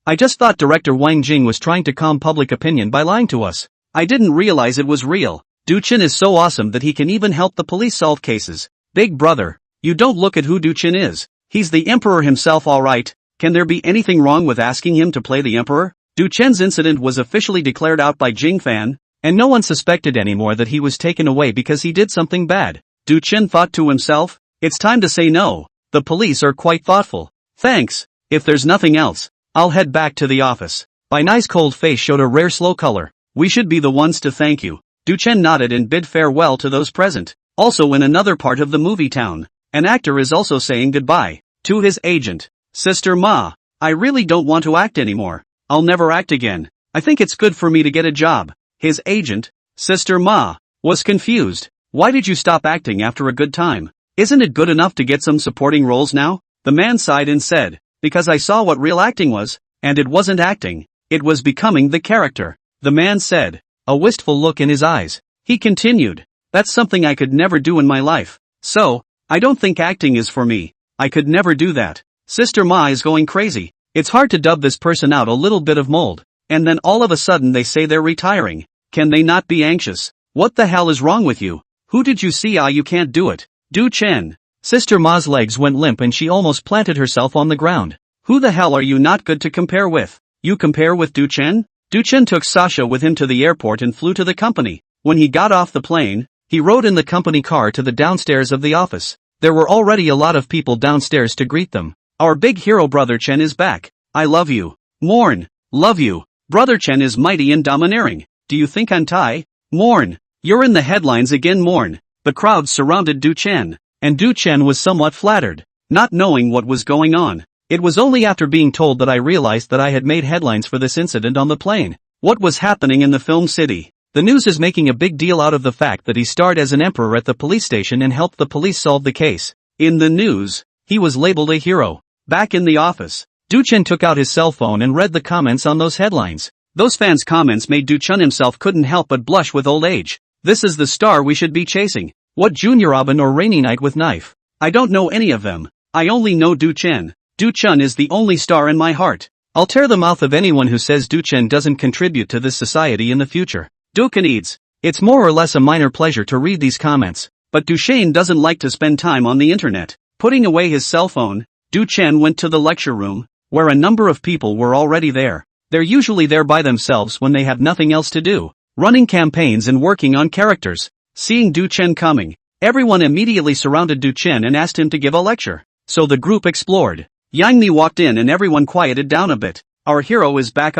I just thought Director Wang Jing was trying to calm public opinion by lying to us. I didn't realize it was real. Du-chen is so awesome that he can even help the police solve cases. Big brother, you don't look at who Du-chen is. He's the emperor himself, alright. Can there be anything wrong with asking him to play the emperor? Du-chen's incident was officially declared out by Jing Fan, and no one suspected anymore that he was taken away because he did something bad. Du-chen thought to himself, it's time to say no. The police are quite thoughtful. Thanks. If there's nothing else, I'll head back to the office. Baek Nai's cold face showed a rare slow color. We should be the ones to thank you. Du-chen nodded and bid farewell to those present. Also in another part of the movie town, an actor is also saying goodbye to his agent. Sister Ma, I really don't want to act anymore. I'll never act again. I think it's good for me to get a job. His agent, Sister Ma, was confused. Why did you stop acting after a good time? Isn't it good enough to get some supporting roles now? The man sighed and said, because I saw what real acting was, and it wasn't acting. It was becoming the character. The man said, a wistful look in his eyes. He continued, that's something I could never do in my life. So, I don't think acting is for me. I could never do that. Sister Ma is going crazy. It's hard to dub this person out a little bit of mold, and then all of a sudden they say they're retiring. Can they not be anxious? What the hell is wrong with you? Who did you see? You can't do it. Du-chen. Sister Ma's legs went limp and she almost planted herself on the ground. Who the hell are you not good to compare with? You compare with Du-chen? Du-chen took Sasha with him to the airport and flew to the company. When he got off the plane, he rode in the company car to the downstairs of the office. There were already a lot of people downstairs to greet them. Our big hero brother Chen is back. I love you. Mourn. Love you. Brother Chen is mighty and domineering. Do you think I'm Tai? Mourn. You're in the headlines again, Mourn. The crowd surrounded Du Chen, and Du Chen was somewhat flattered, not knowing what was going on. It was only after being told that I realized that I had made headlines for this incident on the plane. What was happening in the film city? The news is making a big deal out of the fact that he starred as an emperor at the police station and helped the police solve the case. In the news, he was labeled a hero. Back in the office, Du Chen took out his cell phone and read the comments on those headlines. Those fans' comments made Du Chen himself couldn't help but blush with old age. This is the star we should be chasing. What Junior Robin or Rainy Night with Knife? I don't know any of them. I only know Du Chen. Du Chen is the only star in my heart. I'll tear the mouth of anyone who says Du Chen doesn't contribute to this society in the future. Ducanides. It's more or less a minor pleasure to read these comments, but Du Chen doesn't like to spend time on the internet. Putting away his cell phone, Du Chen went to the lecture room, where a number of people were already there. They're usually there by themselves when they have nothing else to do, running campaigns and working on characters. Seeing Du Chen coming, everyone immediately surrounded Du Chen and asked him to give a lecture. So the group explored. Yang Mi walked in and everyone quieted down a bit. Our hero is back.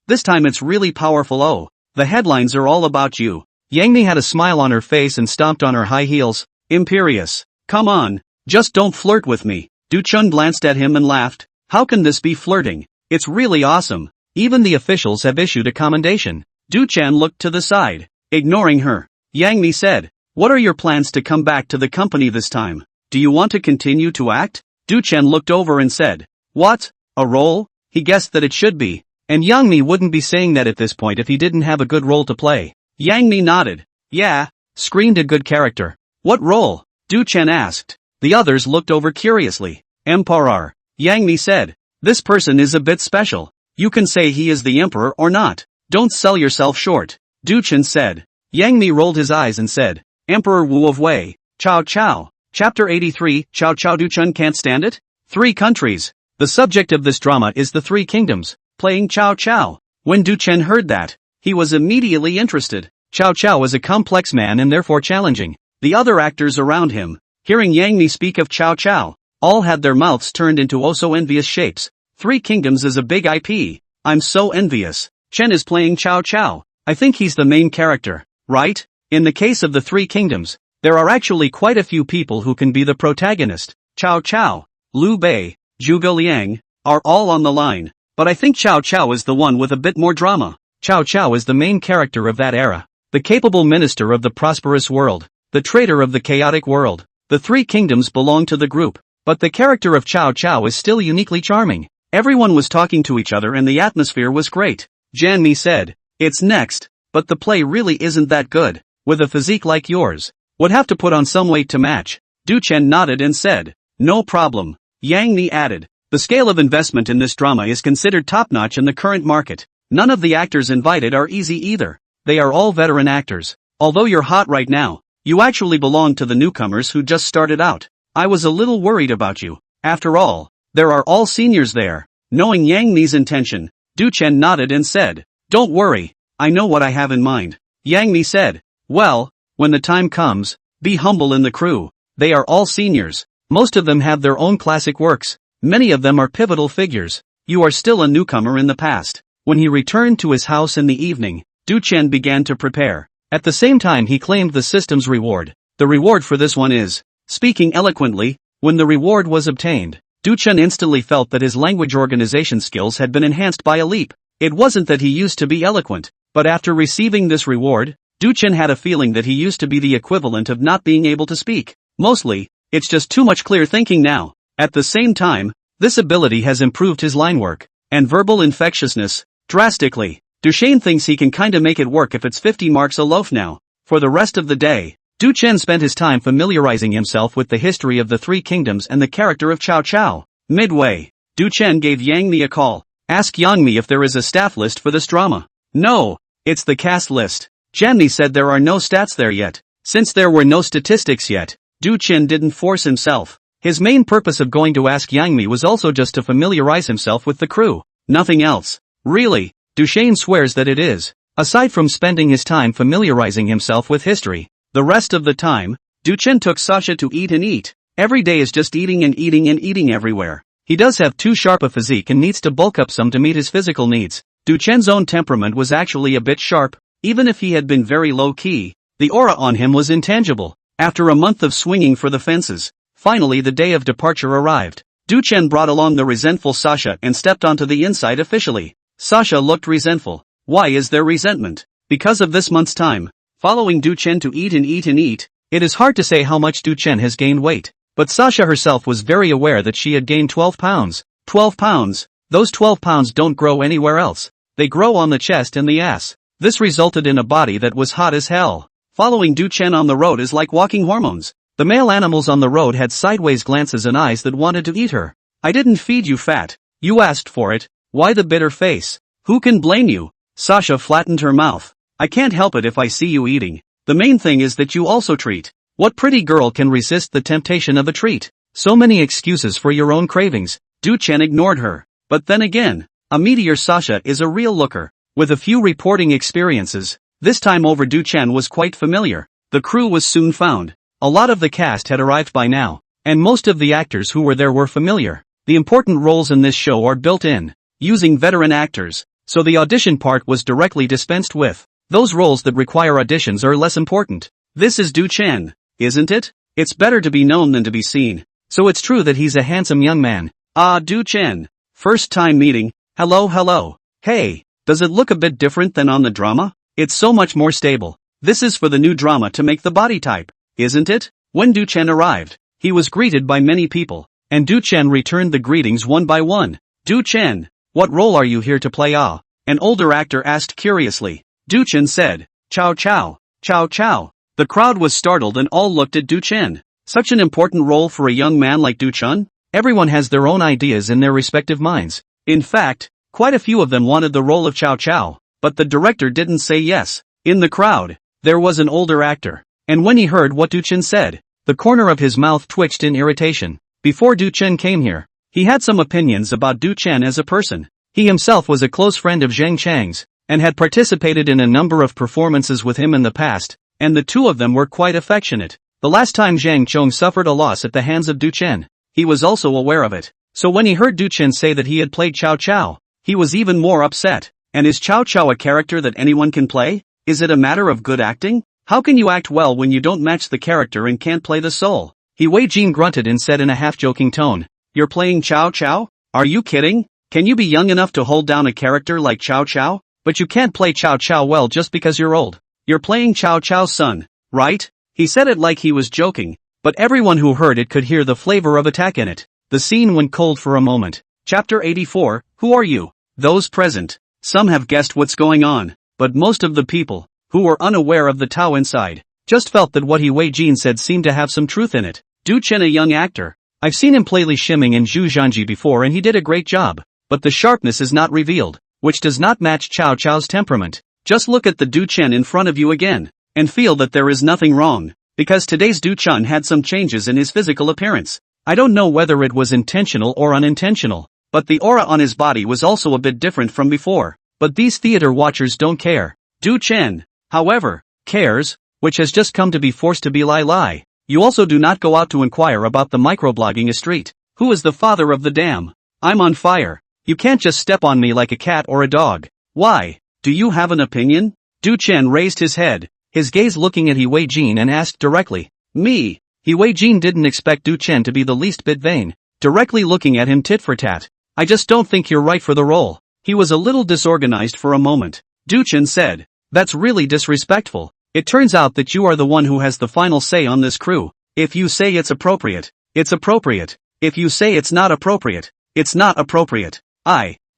This time it's really powerful. Oh, the headlines are all about you. Yang Mi had a smile on her face and stomped on her high heels. Imperious. Come on, just don't flirt with me. Du Chen glanced at him and laughed. How can this be flirting? It's really awesome. Even the officials have issued a commendation. Du Chen looked to the side, ignoring her. Yang Mi said, what are your plans to come back to the company this time? Do you want to continue to act? Du Chen looked over and said, what? A role? He guessed that it should be. And Yang Mi wouldn't be saying that at this point if he didn't have a good role to play. Yang Mi nodded. Yeah, screamed a good character. What role? Du Chen asked. The others looked over curiously. Emperor. Yang Mi said, this person is a bit special. You can say he is the emperor or not. Don't sell yourself short. Du Chen said. Yang Mi rolled his eyes and said, Emperor Wu of Wei. Chow Chow. Chapter 83, Chow Chow. Du Chen can't stand it? 3 countries. The subject of this drama is the 3 kingdoms, playing Chow Chow. When Du Chen heard that, he was immediately interested. Chow Chow is a complex man and therefore challenging. The other actors around him, hearing Yang Mi speak of Chow Chow, all had their mouths turned into oh so envious shapes. 3 kingdoms is a big IP. I'm so envious. Chen is playing Chow Chow. I think he's the main character, right? In the case of the 3 kingdoms, there are actually quite a few people who can be the protagonist. Chow Chow, Liu Bei, Zhuge Liang, are all on the line. But I think Chow Chow is the one with a bit more drama. Chow Chow is the main character of that era. The capable minister of the prosperous world. The traitor of the chaotic world. The 3 kingdoms belong to the group. But the character of Chow Chow is still uniquely charming. Everyone was talking to each other and the atmosphere was great. Jan Mi said, it's next, but the play really isn't that good. With a physique like yours, would have to put on some weight to match. Du Chen nodded and said, no problem. Yang Mi added, the scale of investment in this drama is considered top-notch in the current market. None of the actors invited are easy either. They are all veteran actors. Although you're hot right now, you actually belong to the newcomers who just started out. I was a little worried about you. After all, there are all seniors there. Knowing Yang Mi's intention, Du Chen nodded and said, don't worry, I know what I have in mind. Yang Mi said, well, when the time comes, be humble in the crew. They are all seniors. Most of them have their own classic works. Many of them are pivotal figures. You are still a newcomer in the past. When he returned to his house in the evening, Du Chen began to prepare. At the same time he claimed the system's reward. The reward for this one is, speaking eloquently. When the reward was obtained, Du Chen instantly felt that his language organization skills had been enhanced by a leap. It wasn't that he used to be eloquent, but after receiving this reward, Du Chen had a feeling that he used to be the equivalent of not being able to speak. Mostly, it's just too much clear thinking now. At the same time, this ability has improved his line work and verbal infectiousness drastically. Du Chen thinks he can kinda make it work if it's 50 marks a loaf now. For the rest of the day, Du Chen spent his time familiarizing himself with the history of the 3 kingdoms and the character of Chow Chow. Midway, Du Chen gave Yang Mi a call. Ask Yang Mi if there is a staff list for this drama. No, it's the cast list. Jan Mi said there are no stats there yet. Since there were no statistics yet, Du Chen didn't force himself. His main purpose of going to ask Yang Mi was also just to familiarize himself with the crew. Nothing else. Really, Du Chen swears that it is. Aside from spending his time familiarizing himself with history, the rest of the time, Du Chen took Sasha to eat and eat. Every day is just eating and eating and eating everywhere. He does have too sharp a physique and needs to bulk up some to meet his physical needs. Du Chen's own temperament was actually a bit sharp. Even if he had been very low-key, the aura on him was intangible. After a month of swinging for the fences, finally the day of departure arrived. Du-Chen brought along the resentful Sasha and stepped onto the inside officially. Sasha looked resentful. Why is there resentment? Because of this month's time, following Du-Chen to eat and eat and eat. It is hard to say how much Du-Chen has gained weight, but Sasha herself was very aware that she had gained 12 pounds. 12 pounds? Those 12 pounds don't grow anywhere else. They grow on the chest and the ass. This resulted in a body that was hot as hell. Following Du-Chen on the road is like walking hormones. The male animals on the road had sideways glances and eyes that wanted to eat her. I didn't feed you fat. You asked for it. Why the bitter face? Who can blame you? Sasha flattened her mouth. I can't help it if I see you eating. The main thing is that you also treat. What pretty girl can resist the temptation of a treat? So many excuses for your own cravings. Du-Chen ignored her. But then again, a meteor Sasha is a real looker. With a few reporting experiences, this time over Du-Chen was quite familiar. The crew was soon found. A lot of the cast had arrived by now, and most of the actors who were there were familiar. The important roles in this show are built in, using veteran actors, so the audition part was directly dispensed with. Those roles that require auditions are less important. This is Du-Chen, isn't it? It's better to be known than to be seen. So it's true that he's a handsome young man. Ah, Du-Chen. First time meeting. Hello. Hey, does it look a bit different than on the drama? It's so much more stable. This is for the new drama to make the body type, isn't it? When Du-Chen arrived, he was greeted by many people, and Du-Chen returned the greetings one by one. Du-Chen, what role are you here to play? An older actor asked curiously. Du-Chen said, Chow Chow, Chow Chow. The crowd was startled and all looked at Du-Chen. Such an important role for a young man like Du-Chen? Everyone has their own ideas in their respective minds. In fact, quite a few of them wanted the role of Chow Chow, but the director didn't say yes. In the crowd, there was an older actor, and when he heard what Du-Chen said, the corner of his mouth twitched in irritation. Before Du-Chen came here, he had some opinions about Du-Chen as a person. He himself was a close friend of Zhang Chang's, and had participated in a number of performances with him in the past, and the two of them were quite affectionate. The last time Zhang Chong suffered a loss at the hands of Du-Chen, he was also aware of it. So when he heard Du-Chen say that he had played Chow Chow, he was even more upset. And is Chow Chow a character that anyone can play? Is it a matter of good acting? How can you act well when you don't match the character and can't play the soul? Wei Jin grunted and said in a half-joking tone, You're playing Chow Chow? Are you kidding? Can you be young enough to hold down a character like Chow Chow? But you can't play Chow Chow well just because you're old. You're playing Chow Chow's son, right? He said it like he was joking, but everyone who heard it could hear the flavor of attack in it. The scene went cold for a moment. Chapter 84, Who are you? Those present. Some have guessed what's going on, but most of the people, who were unaware of the Tao inside, just felt that what Wei Jin said seemed to have some truth in it. Du-Chen, a young actor. I've seen him play Li Shiming and Zhu Zhanji before and he did a great job, but the sharpness is not revealed, which does not match Chow Chow's temperament. Just look at the Du-Chen in front of you again, and feel that there is nothing wrong, because today's Du-Chen had some changes in his physical appearance. I don't know whether it was intentional or unintentional, but the aura on his body was also a bit different from before. But these theater watchers don't care. Du-Chen, however, cares, which has just come to be forced to be Lai. You also do not go out to inquire about the microblogging street. Who is the father of the dam? I'm on fire. You can't just step on me like a cat or a dog. Why? Do you have an opinion? Du-Chen raised his head, his gaze looking at Wei Jin and asked directly. Me? Wei Jin didn't expect Du-Chen to be the least bit vain, directly looking at him tit for tat. I just don't think you're right for the role. He was a little disorganized for a moment. Du-Chen said, That's really disrespectful. It turns out that you are the one who has the final say on this crew. If you say it's appropriate, it's appropriate. If you say it's not appropriate, it's not appropriate.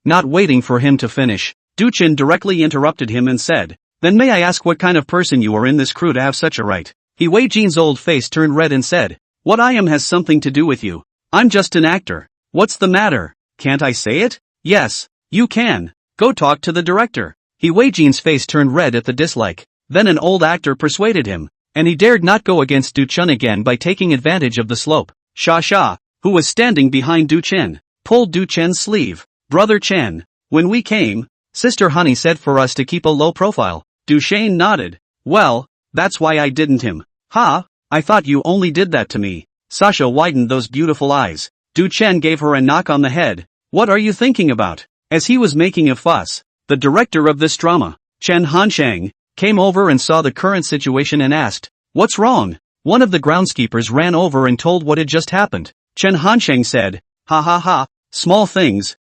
Not waiting for him to finish, Du-Chen directly interrupted him and said, Then may I ask what kind of person you are in this crew to have such a right? Wei Jin's old face turned red and said, What I am has something to do with you. I'm just an actor. What's the matter? Can't I say it? Yes, you can. Go talk to the director. Wei Jin's face turned red at the dislike. Then an old actor persuaded him, and he dared not go against Du-Chen again by taking advantage of the slope. Sha, who was standing behind Du-Chen, pulled Du-Chen's sleeve. Brother Chen, when we came, Sister Honey said for us to keep a low profile. Du-Chen nodded. Well, that's why I didn't him. Ha, I thought you only did that to me. Sasha widened those beautiful eyes. Du-Chen gave her a knock on the head. What are you thinking about? As he was making a fuss, the director of this drama, Chen Hansheng, came over and saw the current situation and asked, What's wrong? One of the groundskeepers ran over and told what had just happened. Chen Hansheng said, "Ha ha ha, small things,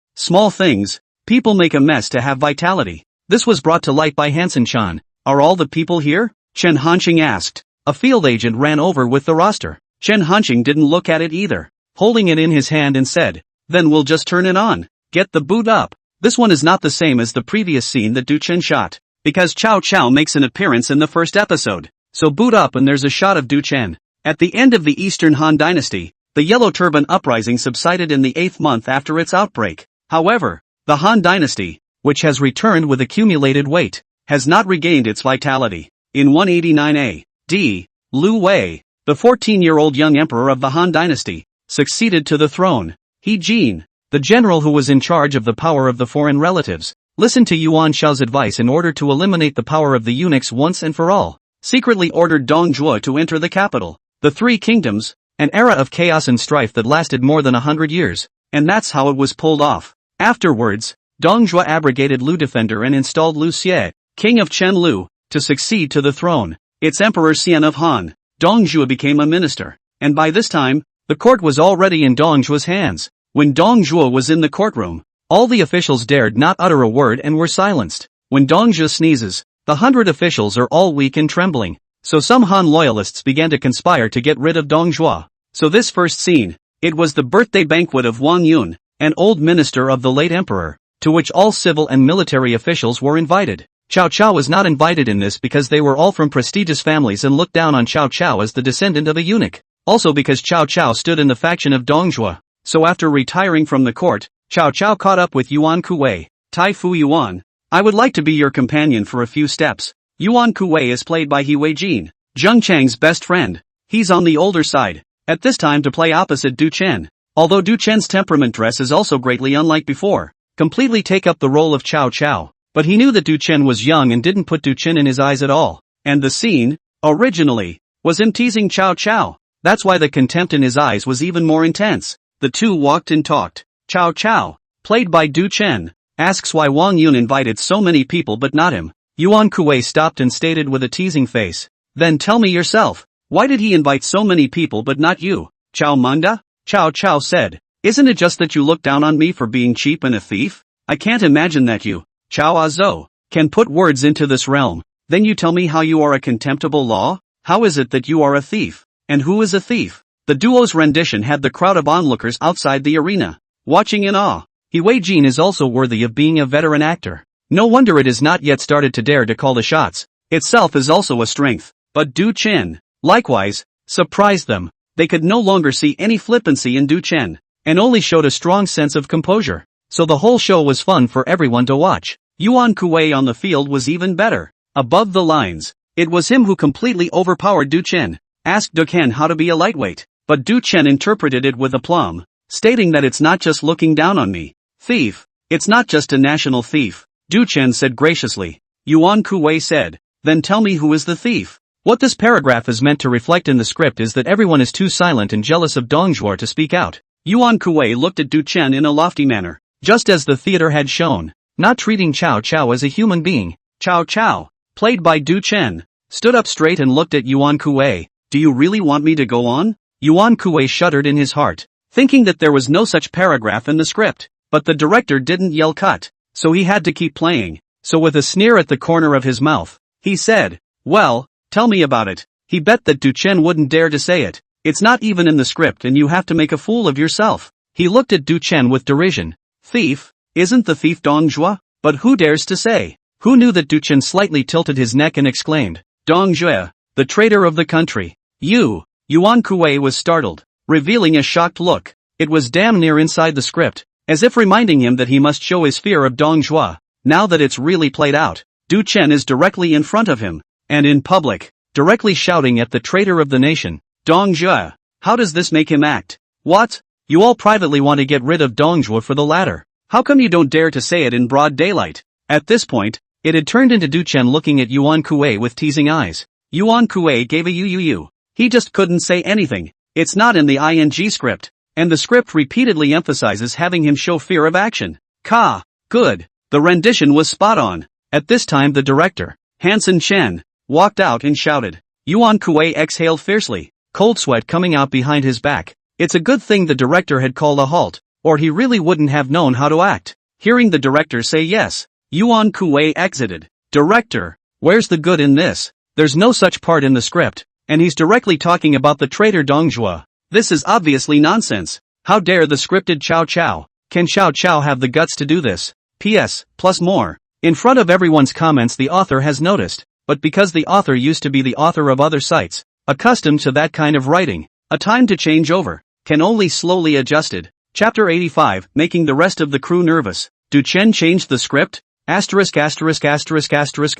people make a mess to have vitality." This was brought to light by Hansen-chan. "Are all the people here?" Chen Hansheng asked. A field agent ran over with the roster. Chen Hansheng didn't look at it either, holding it in his hand and said, "Then we'll just turn it on. Get the boot up." This one is not the same as the previous scene that Du Chen shot, because Cao Cao makes an appearance in the first episode. So boot up and there's a shot of Du Chen. At the end of the Eastern Han Dynasty, the Yellow Turban Uprising subsided in the 8th month after its outbreak. However, the Han Dynasty, which has returned with accumulated weight, has not regained its vitality. In 189 A.D., Liu Wei, the 14-year-old young emperor of the Han Dynasty, succeeded to the throne. He Jin, the general who was in charge of the power of the foreign relatives, listened to Yuan Shao's advice in order to eliminate the power of the eunuchs once and for all, secretly ordered Dong Zhuo to enter the capital. The Three Kingdoms, an era of chaos and strife that lasted more than 100 years, and that's how it was pulled off. Afterwards, Dong Zhuo abrogated Liu Defender and installed Liu Xie, king of Chen Lu, to succeed to the throne. Its Emperor Xian of Han, Dong Zhuo became a minister, and by this time, the court was already in Dong Zhuo's hands. When Dong Zhuo was in the courtroom, all the officials dared not utter a word and were silenced. When Dong Zhuo sneezes, the 100 officials are all weak and trembling. So some Han loyalists began to conspire to get rid of Dong Zhuo. So this first scene, it was the birthday banquet of Wang Yun, an old minister of the late emperor, to which all civil and military officials were invited. Cao Cao was not invited in this because they were all from prestigious families and looked down on Cao Cao as the descendant of a eunuch. Also because Cao Cao stood in the faction of Dong Zhuo. So after retiring from the court, Cao Cao caught up with Yuan Kuwei. Tai Fu Yuan, I would like to be your companion for a few steps. Yuan Kuwei is played by He Wei-jin, Zheng Chang's best friend. He's on the older side, at this time to play opposite Du Chen. Although Du Chen's temperament dress is also greatly unlike before, completely take up the role of Cao Cao. But he knew that Du Chen was young and didn't put Du Chen in his eyes at all. And the scene, originally, was him teasing Cao Cao. That's why the contempt in his eyes was even more intense. The two walked and talked. Cao Cao, played by Du Chen, asks why Wang Yun invited so many people but not him. Yuan Kuwei stopped and stated with a teasing face, "Then tell me yourself, why did he invite so many people but not you?" Cao Munda? Cao Cao said, "Isn't it just that you look down on me for being cheap and a thief? I can't imagine that you, Cao Azhou, can put words into this realm. Then you tell me how you are a contemptible law? How is it that you are a thief? And who is a thief?" The duo's rendition had the crowd of onlookers outside the arena, watching in awe. He Wei-jin is also worthy of being a veteran actor. No wonder it has not yet started to dare to call the shots. Itself is also a strength. But Du Chen, likewise, surprised them. They could no longer see any flippancy in Du Chen, and only showed a strong sense of composure. So the whole show was fun for everyone to watch. Yuan Kuwei on the field was even better. Above the lines, it was him who completely overpowered Du Chen. Asked Du Chen how to be a lightweight, but Du Chen interpreted it with aplomb, stating that it's not just looking down on me. Thief, it's not just a national thief. Du Chen said graciously. Yuan Kuwei said, "Then tell me who is the thief." What this paragraph is meant to reflect in the script is that everyone is too silent and jealous of Dong Zhuo to speak out. Yuan Kuwei looked at Du Chen in a lofty manner, just as the theater had shown, not treating Cao Cao as a human being. Cao Cao, played by Du Chen, stood up straight and looked at Yuan Kuwei. "Do you really want me to go on?" Yuan Kuwei shuddered in his heart, thinking that there was no such paragraph in the script. But the director didn't yell cut, so he had to keep playing. So with a sneer at the corner of his mouth, he said, "Well, tell me about it." He bet that Du Chen wouldn't dare to say it. "It's not even in the script and you have to make a fool of yourself." He looked at Du Chen with derision. "Thief? Isn't the thief Dong Zhuo? But who dares to say?" Who knew that Du Chen slightly tilted his neck and exclaimed, "Dong Zhuo, the traitor of the country. You!" Yuan Kuwei was startled, revealing a shocked look. It was damn near inside the script, as if reminding him that he must show his fear of Dong Zhuo. Now that it's really played out, Du Chen is directly in front of him, and in public, directly shouting at the traitor of the nation, "Dong Zhuo, how does this make him act? What? You all privately want to get rid of Dong Zhuo for the latter. How come you don't dare to say it in broad daylight?" At this point, it had turned into Du Chen looking at Yuan Kuwei with teasing eyes. Yuan Kuwei gave a you. He just couldn't say anything. It's not in the ING script. And the script repeatedly emphasizes having him show fear of action. Good. The rendition was spot on. At this time the director, Hansen Chen, walked out and shouted. Yuan Kuwei exhaled fiercely. cold sweat coming out behind his back. It's a good thing the director had called a halt, or he really wouldn't have known how to act. Hearing the director say yes, Yuan Kuei exited. Director, where's the good in this? There's no such part in the script, and he's directly talking about the traitor Dong Zhuo. This is obviously nonsense. How dare the scripted Chow Chow? Can Chow Chow have the guts to do this? P.S. Plus more. In front of everyone's comments the author has noticed, but because the author used to be the author of other sites, accustomed to that kind of writing, a time to change over, can only slowly adjusted. Chapter 85, making the rest of the crew nervous. Do Chen change the script? Asterisk.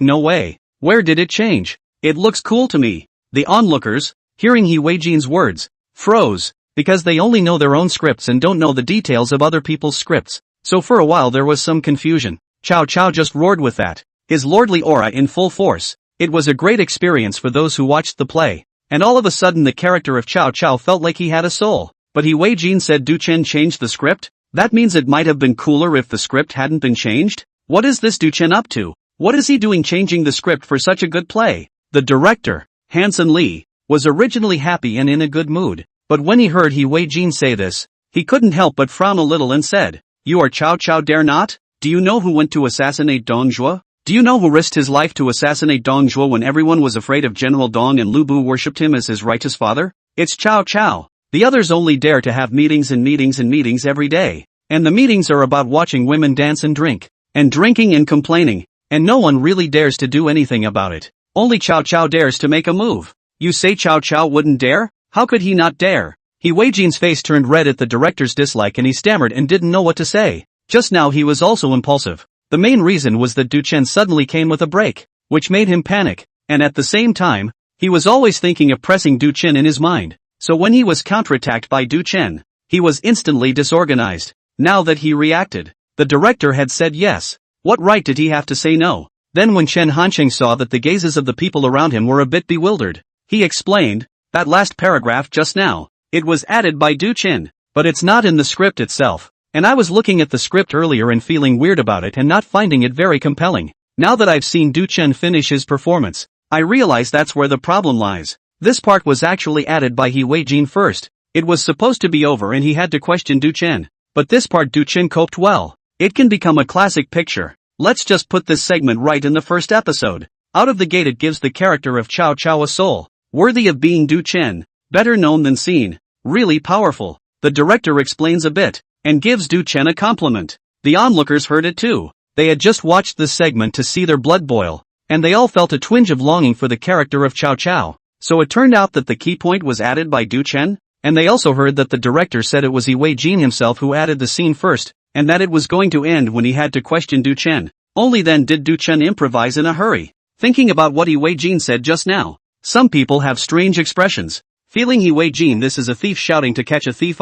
No way. Where did it change? It looks cool to me. The onlookers, hearing He Wei-jin's words, froze, because they only know their own scripts and don't know the details of other people's scripts. So for a while there was some confusion. Chow Chow just roared with that, his lordly aura in full force. It was a great experience for those who watched the play, and all of a sudden the character of Chow Chow felt like he had a soul. But He Wei-jin said Du Chen changed the script? That means it might have been cooler if the script hadn't been changed? What is this Du Chen up to? What is he doing changing the script for such a good play? The director, Hanson Lee, was originally happy and in a good mood, but when he heard He Wei-jin say this, he couldn't help but frown a little and said, "You are Chow Chow, dare not? Do you know who went to assassinate Dong Zhuo? Do you know who risked his life to assassinate Dong Zhuo when everyone was afraid of General Dong and Lu Bu worshipped him as his righteous father? It's Chow Chow. The others only dare to have meetings and meetings and meetings every day. And the meetings are about watching women dance and drink. And drinking and complaining. And no one really dares to do anything about it. Only Chow Chow dares to make a move. You say Chow Chow wouldn't dare? How could he not dare?" He Wei-jin's face turned red at the director's dislike and he stammered and didn't know what to say. Just now he was also impulsive. The main reason was that Du Chen suddenly came with a break, which made him panic. And at the same time, he was always thinking of pressing Du Chen in his mind. So when he was counterattacked by Du Chen, he was instantly disorganized. Now that he reacted, the director had said yes. What right did he have to say no? Then when Chen Hansheng saw that the gazes of the people around him were a bit bewildered, he explained, "That last paragraph just now, it was added by Du Chen, but it's not in the script itself. And I was looking at the script earlier and feeling weird about it and not finding it very compelling. Now that I've seen Du Chen finish his performance, I realize that's where the problem lies. This part was actually added by He Wei-jin first. It was supposed to be over and he had to question Du Chen. But this part Du Chen coped well. It can become a classic picture. Let's just put this segment right in the first episode. Out of the gate it gives the character of Chow Chow a soul, worthy of being Du Chen, better known than seen, really powerful." The director explains a bit, and gives Du Chen a compliment. The onlookers heard it too. They had just watched this segment to see their blood boil, and they all felt a twinge of longing for the character of Chow Chow. So it turned out that the key point was added by Du Chen, and they also heard that the director said it was He Wei-jin himself who added the scene first, and that it was going to end when he had to question Du Chen. Only then did Du Chen improvise in a hurry. Thinking about what He Wei-jin said just now, some people have strange expressions. Feeling He Wei-jin this is a thief shouting to catch a thief.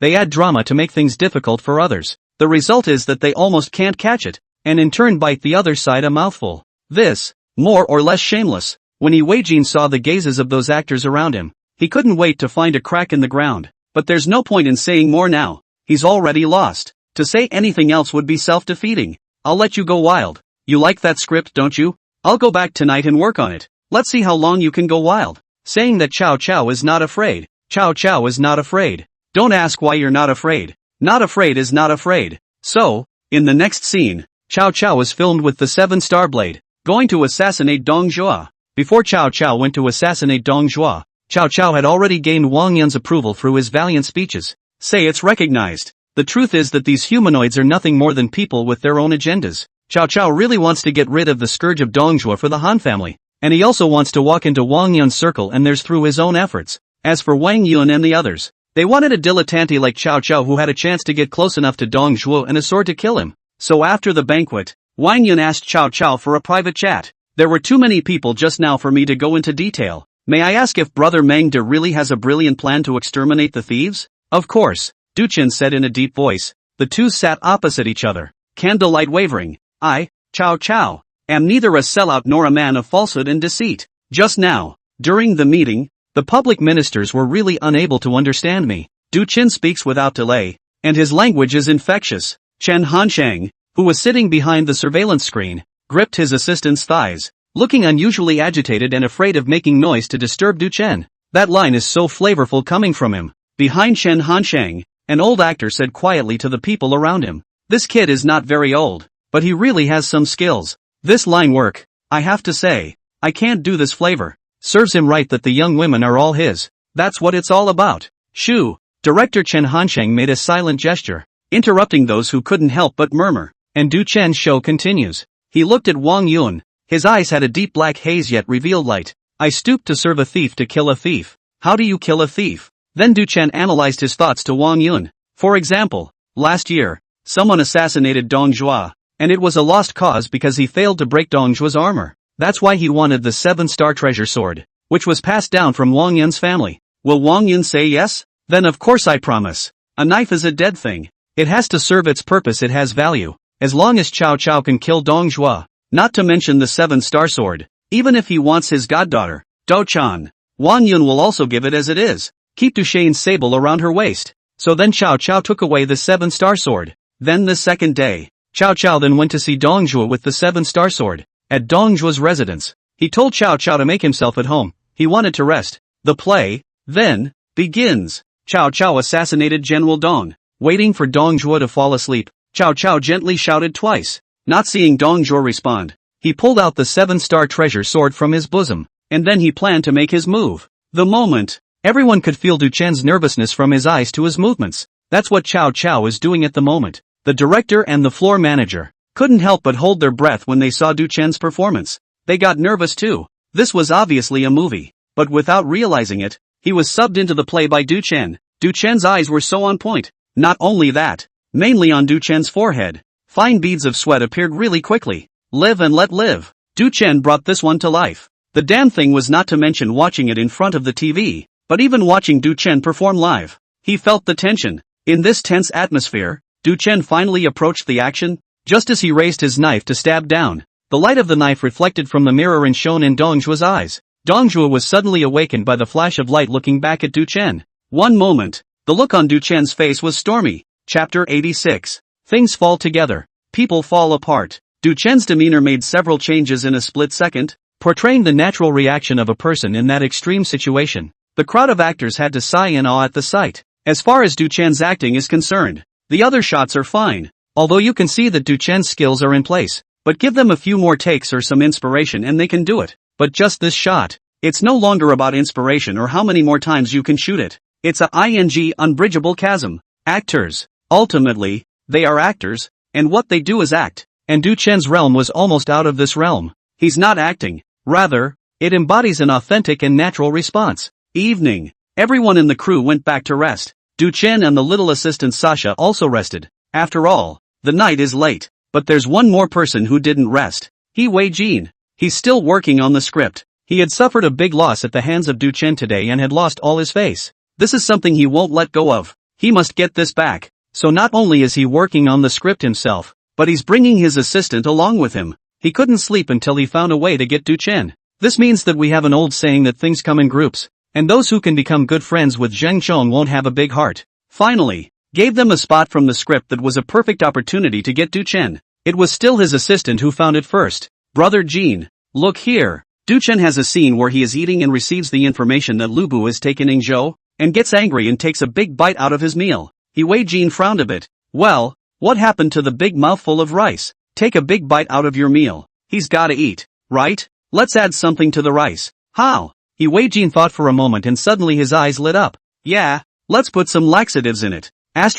They add drama to make things difficult for others. The result is that they almost can't catch it, and in turn bite the other side a mouthful. This, more or less shameless. When He Wei-jin saw the gazes of those actors around him, he couldn't wait to find a crack in the ground. But there's no point in saying more now. He's already lost. To say anything else would be self-defeating. "I'll let you go wild. You like that script, don't you? I'll go back tonight and work on it. Let's see how long you can go wild." Saying that Chow Chow is not afraid. Chow Chow is not afraid. Don't ask why you're not afraid. Not afraid is not afraid. So, in the next scene, Chow Chow is filmed with the 7-star blade, going to assassinate Dong Zhuo. Before Chow Chow went to assassinate Dong Zhuo, Chow Chow had already gained Wang Yun's approval through his valiant speeches. Say it's recognized. The truth is that these humanoids are nothing more than people with their own agendas. Chow Chow really wants to get rid of the scourge of Dong Zhuo for the Han family, and he also wants to walk into Wang Yun's circle and theirs through his own efforts. As for Wang Yun and the others, they wanted a dilettante like Chow Chow who had a chance to get close enough to Dong Zhuo and a sword to kill him. So after the banquet, Wang Yun asked Chow Chow for a private chat. "There were too many people just now for me to go into detail. May I ask if Brother Meng De really has a brilliant plan to exterminate the thieves?" "Of course," Du Chen said in a deep voice. The two sat opposite each other, candlelight wavering. "I, Chow Chow, am neither a sellout nor a man of falsehood and deceit. Just now, during the meeting, the public ministers were really unable to understand me. Du Chen speaks without delay, and his language is infectious." Chen Hansheng, who was sitting behind the surveillance screen, gripped his assistant's thighs, looking unusually agitated and afraid of making noise to disturb Du Chen. That line is so flavorful coming from him. Behind Chen Hansheng, an old actor said quietly to the people around him. This kid is not very old, but he really has some skills. This line work, I have to say. I can't do this flavor. Serves him right that the young women are all his. That's what it's all about. Shoo! Director Chen Hansheng made a silent gesture, interrupting those who couldn't help but murmur. And Du Chen's show continues. He looked at Wang Yun. His eyes had a deep black haze yet revealed light. I stooped to serve a thief to kill a thief. How do you kill a thief? Then Du Chen analyzed his thoughts to Wang Yun. For example, last year, someone assassinated Dong Zhuo, and it was a lost cause because he failed to break Dong Zhuo's armor. That's why he wanted the 7-star treasure sword, which was passed down from Wang Yun's family. Will Wang Yun say yes? Then of course I promise. A knife is a dead thing. It has to serve its purpose, it has value. As long as Cao Cao can kill Dong Zhuo, not to mention the 7-star sword, even if he wants his goddaughter, Do Chan, Wang Yun will also give it as it is. Keep Duchesne's sable around her waist. So then Cao Cao took away the 7-star sword. Then the second day, Cao Cao then went to see Dong Zhuo with the 7-star sword. At Dong Zhuo's residence, he told Cao Cao to make himself at home. He wanted to rest. The play, then, begins. Cao Cao assassinated General Dong. Waiting for Dong Zhuo to fall asleep, Cao Cao gently shouted twice. Not seeing Dong Zhuo respond, he pulled out the 7-star treasure sword from his bosom, and then he planned to make his move. The moment, everyone could feel Du Chen's nervousness from his eyes to his movements. That's what Cao Cao is doing at the moment. The director and the floor manager couldn't help but hold their breath when they saw Du Chen's performance. They got nervous too. This was obviously a movie, but without realizing it, he was subbed into the play by Du Chen. Du Chen's eyes were so on point. Not only that, mainly on Du Chen's forehead, fine beads of sweat appeared really quickly. Live and let live. Du Chen brought this one to life. The damn thing was not to mention watching it in front of the TV, but even watching Du Chen perform live. He felt the tension. In this tense atmosphere, Du Chen finally approached the action. Just as he raised his knife to stab down, the light of the knife reflected from the mirror and shone in Dong Zhuo's eyes. Dong Zhuo was suddenly awakened by the flash of light looking back at Du Chen. One moment, the look on Du Chen's face was stormy. Chapter 86. Things fall together. People fall apart. Du Chen's demeanor made several changes in a split second, portraying the natural reaction of a person in that extreme situation. The crowd of actors had to sigh in awe at the sight. As far as Du Chen's acting is concerned, the other shots are fine. Although you can see that Du Chen's skills are in place, but give them a few more takes or some inspiration and they can do it. But just this shot, it's no longer about inspiration or how many more times you can shoot it. It's a unbridgeable chasm. Actors, ultimately, they are actors, and what they do is act. And Du Chen's realm was almost out of this realm. He's not acting. Rather, it embodies an authentic and natural response. Evening. Everyone in the crew went back to rest. Du Chen and the little assistant Sasha also rested. After all, the night is late. But there's one more person who didn't rest. Wei Jin. He's still working on the script. He had suffered a big loss at the hands of Du Chen today and had lost all his face. This is something he won't let go of. He must get this back. So not only is he working on the script himself, but he's bringing his assistant along with him. He couldn't sleep until he found a way to get Du Chen. This means that we have an old saying that things come in groups, and those who can become good friends with Zheng Chong won't have a big heart. Finally, gave them a spot from the script that was a perfect opportunity to get Du Chen. It was still his assistant who found it first. Brother Jean, look here. Du Chen has a scene where he is eating and receives the information that Lu Bu has taken Yingzhou, and gets angry and takes a big bite out of his meal. Wei Jin frowned a bit. Well, what happened to the big mouthful of rice? Take a big bite out of your meal. He's gotta eat, right? Let's add something to the rice. How? Wei Jin thought for a moment and suddenly his eyes lit up. Yeah, let's put some laxatives in it. I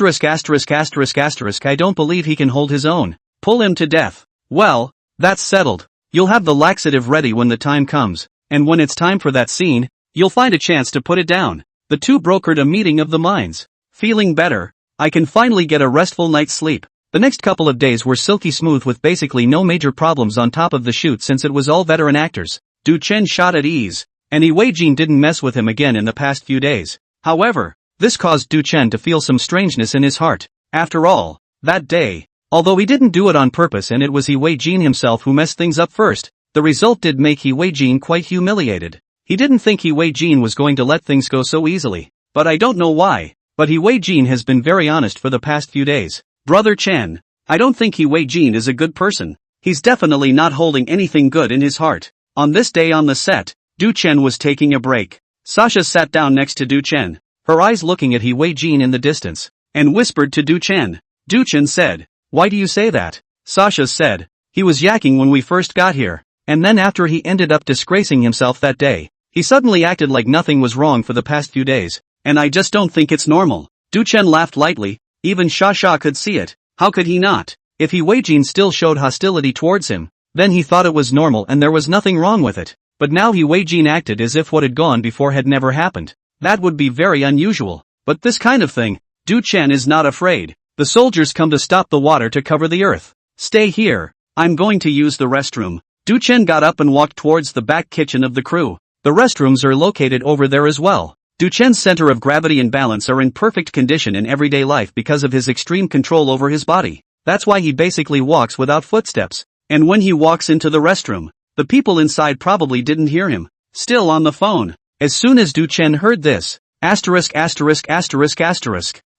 don't believe he can hold his own. Pull him to death. Well, that's settled. You'll have the laxative ready when the time comes, and when it's time for that scene, you'll find a chance to put it down. The two brokered a meeting of the minds. Feeling better, I can finally get a restful night's sleep. The next couple of days were silky smooth with basically no major problems on top of the shoot since it was all veteran actors. Du Chen shot at ease, and Wei Jin didn't mess with him again in the past few days. However, this caused Du Chen to feel some strangeness in his heart. After all, that day, although he didn't do it on purpose and it was Wei Jin himself who messed things up first, the result did make Wei Jin quite humiliated. He didn't think Wei Jin was going to let things go so easily. But I don't know why, but Wei Jin has been very honest for the past few days. Brother Chen, I don't think Wei Jin is a good person. He's definitely not holding anything good in his heart. On this day on the set, Du Chen was taking a break. Sasha sat down next to Du Chen, her eyes looking at He Wei Jin in the distance, and whispered to Du Chen. Du Chen said, "Why do you say that?" Sasha said, "He was yakking when we first got here, and then after he ended up disgracing himself that day, he suddenly acted like nothing was wrong for the past few days, and I just don't think it's normal." Du Chen laughed lightly, even Sasha could see it. How could he not? If He Wei Jin still showed hostility towards him, then he thought it was normal and there was nothing wrong with it. But now He Wei Jin acted as if what had gone before had never happened. That would be very unusual. But this kind of thing, Du Chen is not afraid. The soldiers come to stop the water to cover the earth. Stay here. I'm going to use the restroom. Du Chen got up and walked towards the back kitchen of the crew. The restrooms are located over there as well. Du Chen's center of gravity and balance are in perfect condition in everyday life because of his extreme control over his body. That's why he basically walks without footsteps. And when he walks into the restroom, the people inside probably didn't hear him. Still on the phone. As soon as Du Chen heard this,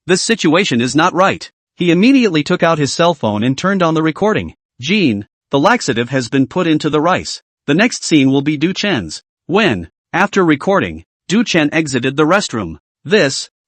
this situation is not right. He immediately took out his cell phone and turned on the recording. Jean, the laxative has been put into the rice. The next scene will be Du Chen's. When, after recording, Du Chen exited the restroom.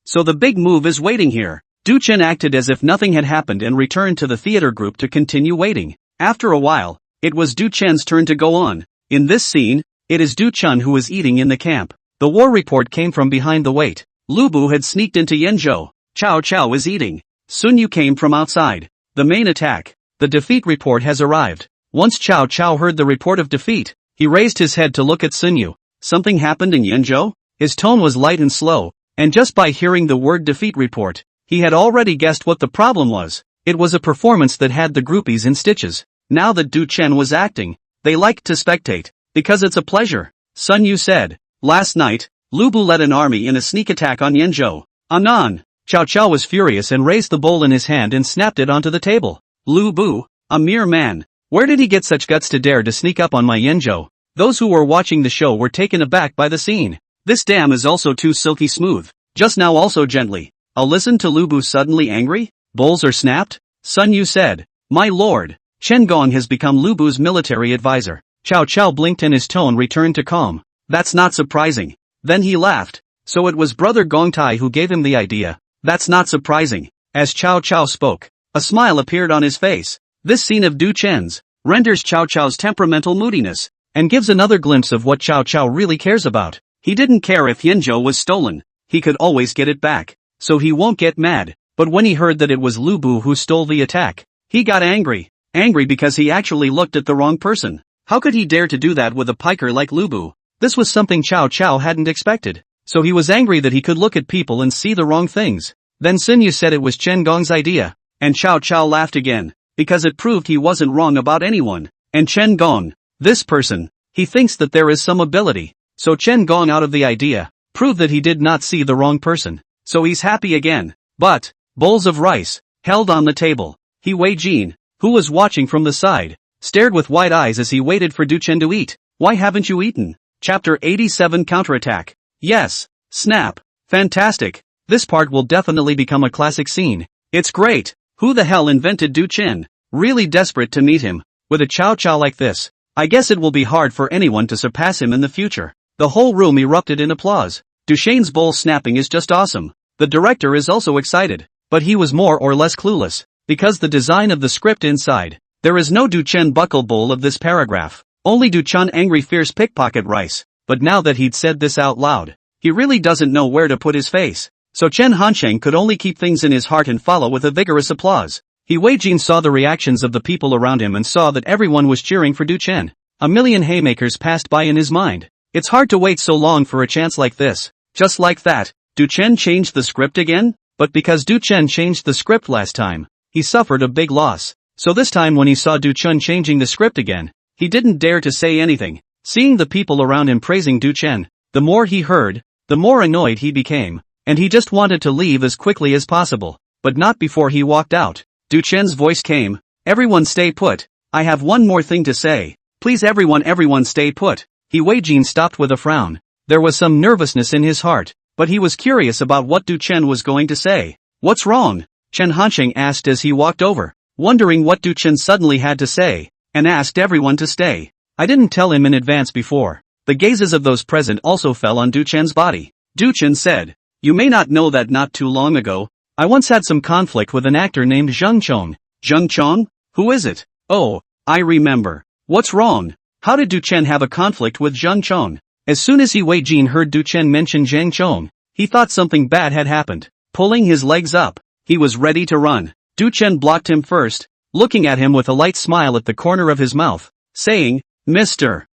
So the big move is waiting here. Du Chen acted as if nothing had happened and returned to the theater group to continue waiting. After a while, it was Du Chen's turn to go on. In this scene, it is Du Chen who is eating in the camp. The war report came from behind the wait. Lu Bu had sneaked into Yenzhou. Cao Cao is eating. Sun Yu came from outside. The main attack. The defeat report has arrived. Once Cao Cao heard the report of defeat, he raised his head to look at Sun Yu. Something happened in Yenzhou? His tone was light and slow, and just by hearing the word defeat report, he had already guessed what the problem was. It was a performance that had the groupies in stitches. Now that Du Chen was acting, they liked to spectate, because it's a pleasure. Sun Yu said, "Last night, Lu Bu led an army in a sneak attack on Yenzhou. Anan." Cao Cao was furious and raised the bowl in his hand and snapped it onto the table. Lu Bu, a mere man. Where did he get such guts to dare to sneak up on my Yenzhou? Those who were watching the show were taken aback by the scene. This dam is also too silky smooth. Just now also gently. I'll listen to Lu Bu suddenly angry? Bowls are snapped? Sun Yu said, "My lord, Chen Gong has become Lu Bu's military advisor." Cao Cao blinked and his tone returned to calm. That's not surprising. Then he laughed. So it was brother Gong Tai who gave him the idea. That's not surprising. As Cao Cao spoke, a smile appeared on his face. This scene of Du Chen's renders Cao Cao's temperamental moodiness, and gives another glimpse of what Cao Cao really cares about. He didn't care if Yenzhou was stolen. He could always get it back. So he won't get mad. But when he heard that it was Lu Bu who stole the attack, he got angry. Angry because he actually looked at the wrong person. How could he dare to do that with a piker like Lu Bu? This was something Cao Cao hadn't expected. So he was angry that he could look at people and see the wrong things. Then Sun Yu said it was Chen Gong's idea. And Cao Cao laughed again. Because it proved he wasn't wrong about anyone. And Chen Gong, this person, he thinks that there is some ability. So Chen Gong out of the idea, proved that he did not see the wrong person. So he's happy again. But, bowls of rice, held on the table. He Wei Jin, who was watching from the side, stared with wide eyes as he waited for Du Chen to eat. Why haven't you eaten? Chapter 87 Counterattack. Yes. Snap. Fantastic. This part will definitely become a classic scene. It's great. Who the hell invented Du Chen? Really desperate to meet him. With a Cao Cao like this, I guess it will be hard for anyone to surpass him in the future. The whole room erupted in applause. Du Chen's bowl snapping is just awesome. The director is also excited. But he was more or less clueless. Because the design of the script inside, there is no Du Chen buckle bowl of this paragraph. Only Du Chen angry fierce pickpocket rice. But now that he'd said this out loud, he really doesn't know where to put his face. So Chen Hansheng could only keep things in his heart and follow with a vigorous applause. He Wei Jin saw the reactions of the people around him and saw that everyone was cheering for Du Chen. A million haymakers passed by in his mind. It's hard to wait so long for a chance like this. Just like that, Du Chen changed the script again? But because Du Chen changed the script last time, he suffered a big loss. So this time when he saw Du Chen changing the script again, he didn't dare to say anything. Seeing the people around him praising Du Chen, the more he heard, the more annoyed he became, and he just wanted to leave as quickly as possible, but not before he walked out. Du Chen's voice came, "Everyone stay put. I have one more thing to say. Please everyone stay put." He Wei Jin stopped with a frown. There was some nervousness in his heart, but he was curious about what Du Chen was going to say. "What's wrong?" Chen Hansheng asked as he walked over, wondering what Du Chen suddenly had to say, and asked everyone to stay. "I didn't tell him in advance before. The gazes of those present also fell on Du Chen's body. Du Chen said, "You may not know that not too long ago, I once had some conflict with an actor named Zheng Chong." Zheng Chong? Who is it? Oh, I remember. What's wrong? How did Du Chen have a conflict with Zheng Chong? As soon as He Wei-jin heard Du Chen mention Zheng Chong, he thought something bad had happened. Pulling his legs up, he was ready to run. Du Chen blocked him first, looking at him with a light smile at the corner of his mouth, saying, "Mr.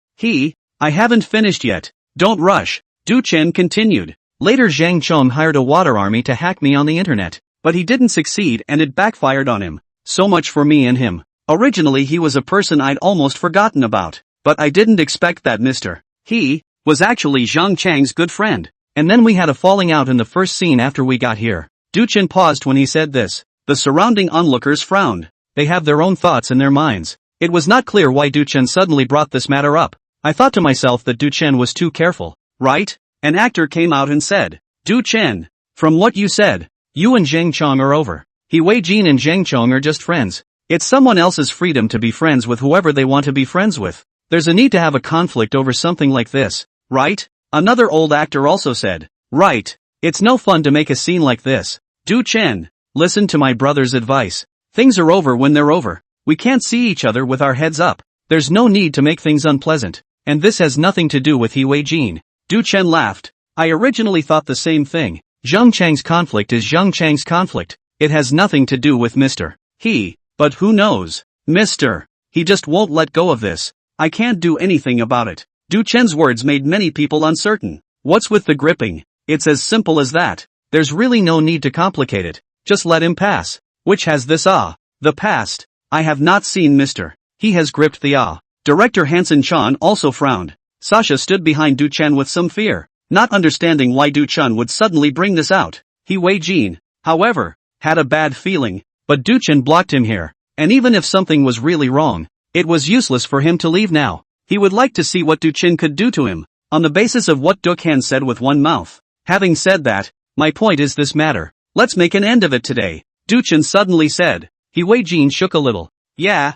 I haven't finished yet. Don't rush." Du Chen continued. "Later Zhang Chong hired a water army to hack me on the internet, but he didn't succeed and it backfired on him. So much for me and him. Originally he was a person I'd almost forgotten about, but I didn't expect that Mr. He was actually Zhang Chang's good friend. And then we had a falling out in the first scene after we got here." Du Chen paused when he said this. The surrounding onlookers frowned. They have their own thoughts in their minds. It was not clear why Du Chen suddenly brought this matter up. I thought to myself that Du Chen was too careful, right? An actor came out and said, "Du Chen, from what you said, you and Zheng Chong are over. He Wei-jin and Zheng Chong are just friends. It's someone else's freedom to be friends with whoever they want to be friends with. There's a need to have a conflict over something like this, right?" Another old actor also said, "Right. It's no fun to make a scene like this. Du Chen, listen to my brother's advice. Things are over when they're over. We can't see each other with our heads up. There's no need to make things unpleasant. And this has nothing to do with He Wei-jin." Du Chen laughed. "I originally thought the same thing. Zhang Chang's conflict is Zhang Chang's conflict. It has nothing to do with Mr. He. But who knows? Mr. He just won't let go of this. I can't do anything about it." Du Chen's words made many people uncertain. What's with the gripping? It's as simple as that. There's really no need to complicate it. Just let him pass. Which has this the past. I have not seen Mr. He has gripped the Director Hansen Chan also frowned. Sasha stood behind Du Chen with some fear, not understanding why Du Chen would suddenly bring this out. He Wei-jin, however, had a bad feeling, but Du Chen blocked him here, and even if something was really wrong, it was useless for him to leave now. He would like to see what Du Chen could do to him, on the basis of what Du Chen said with one mouth. Having said that, my point is this matter. Let's make an end of it today, Du Chen suddenly said. He Wei-jin shook a little. Yeah,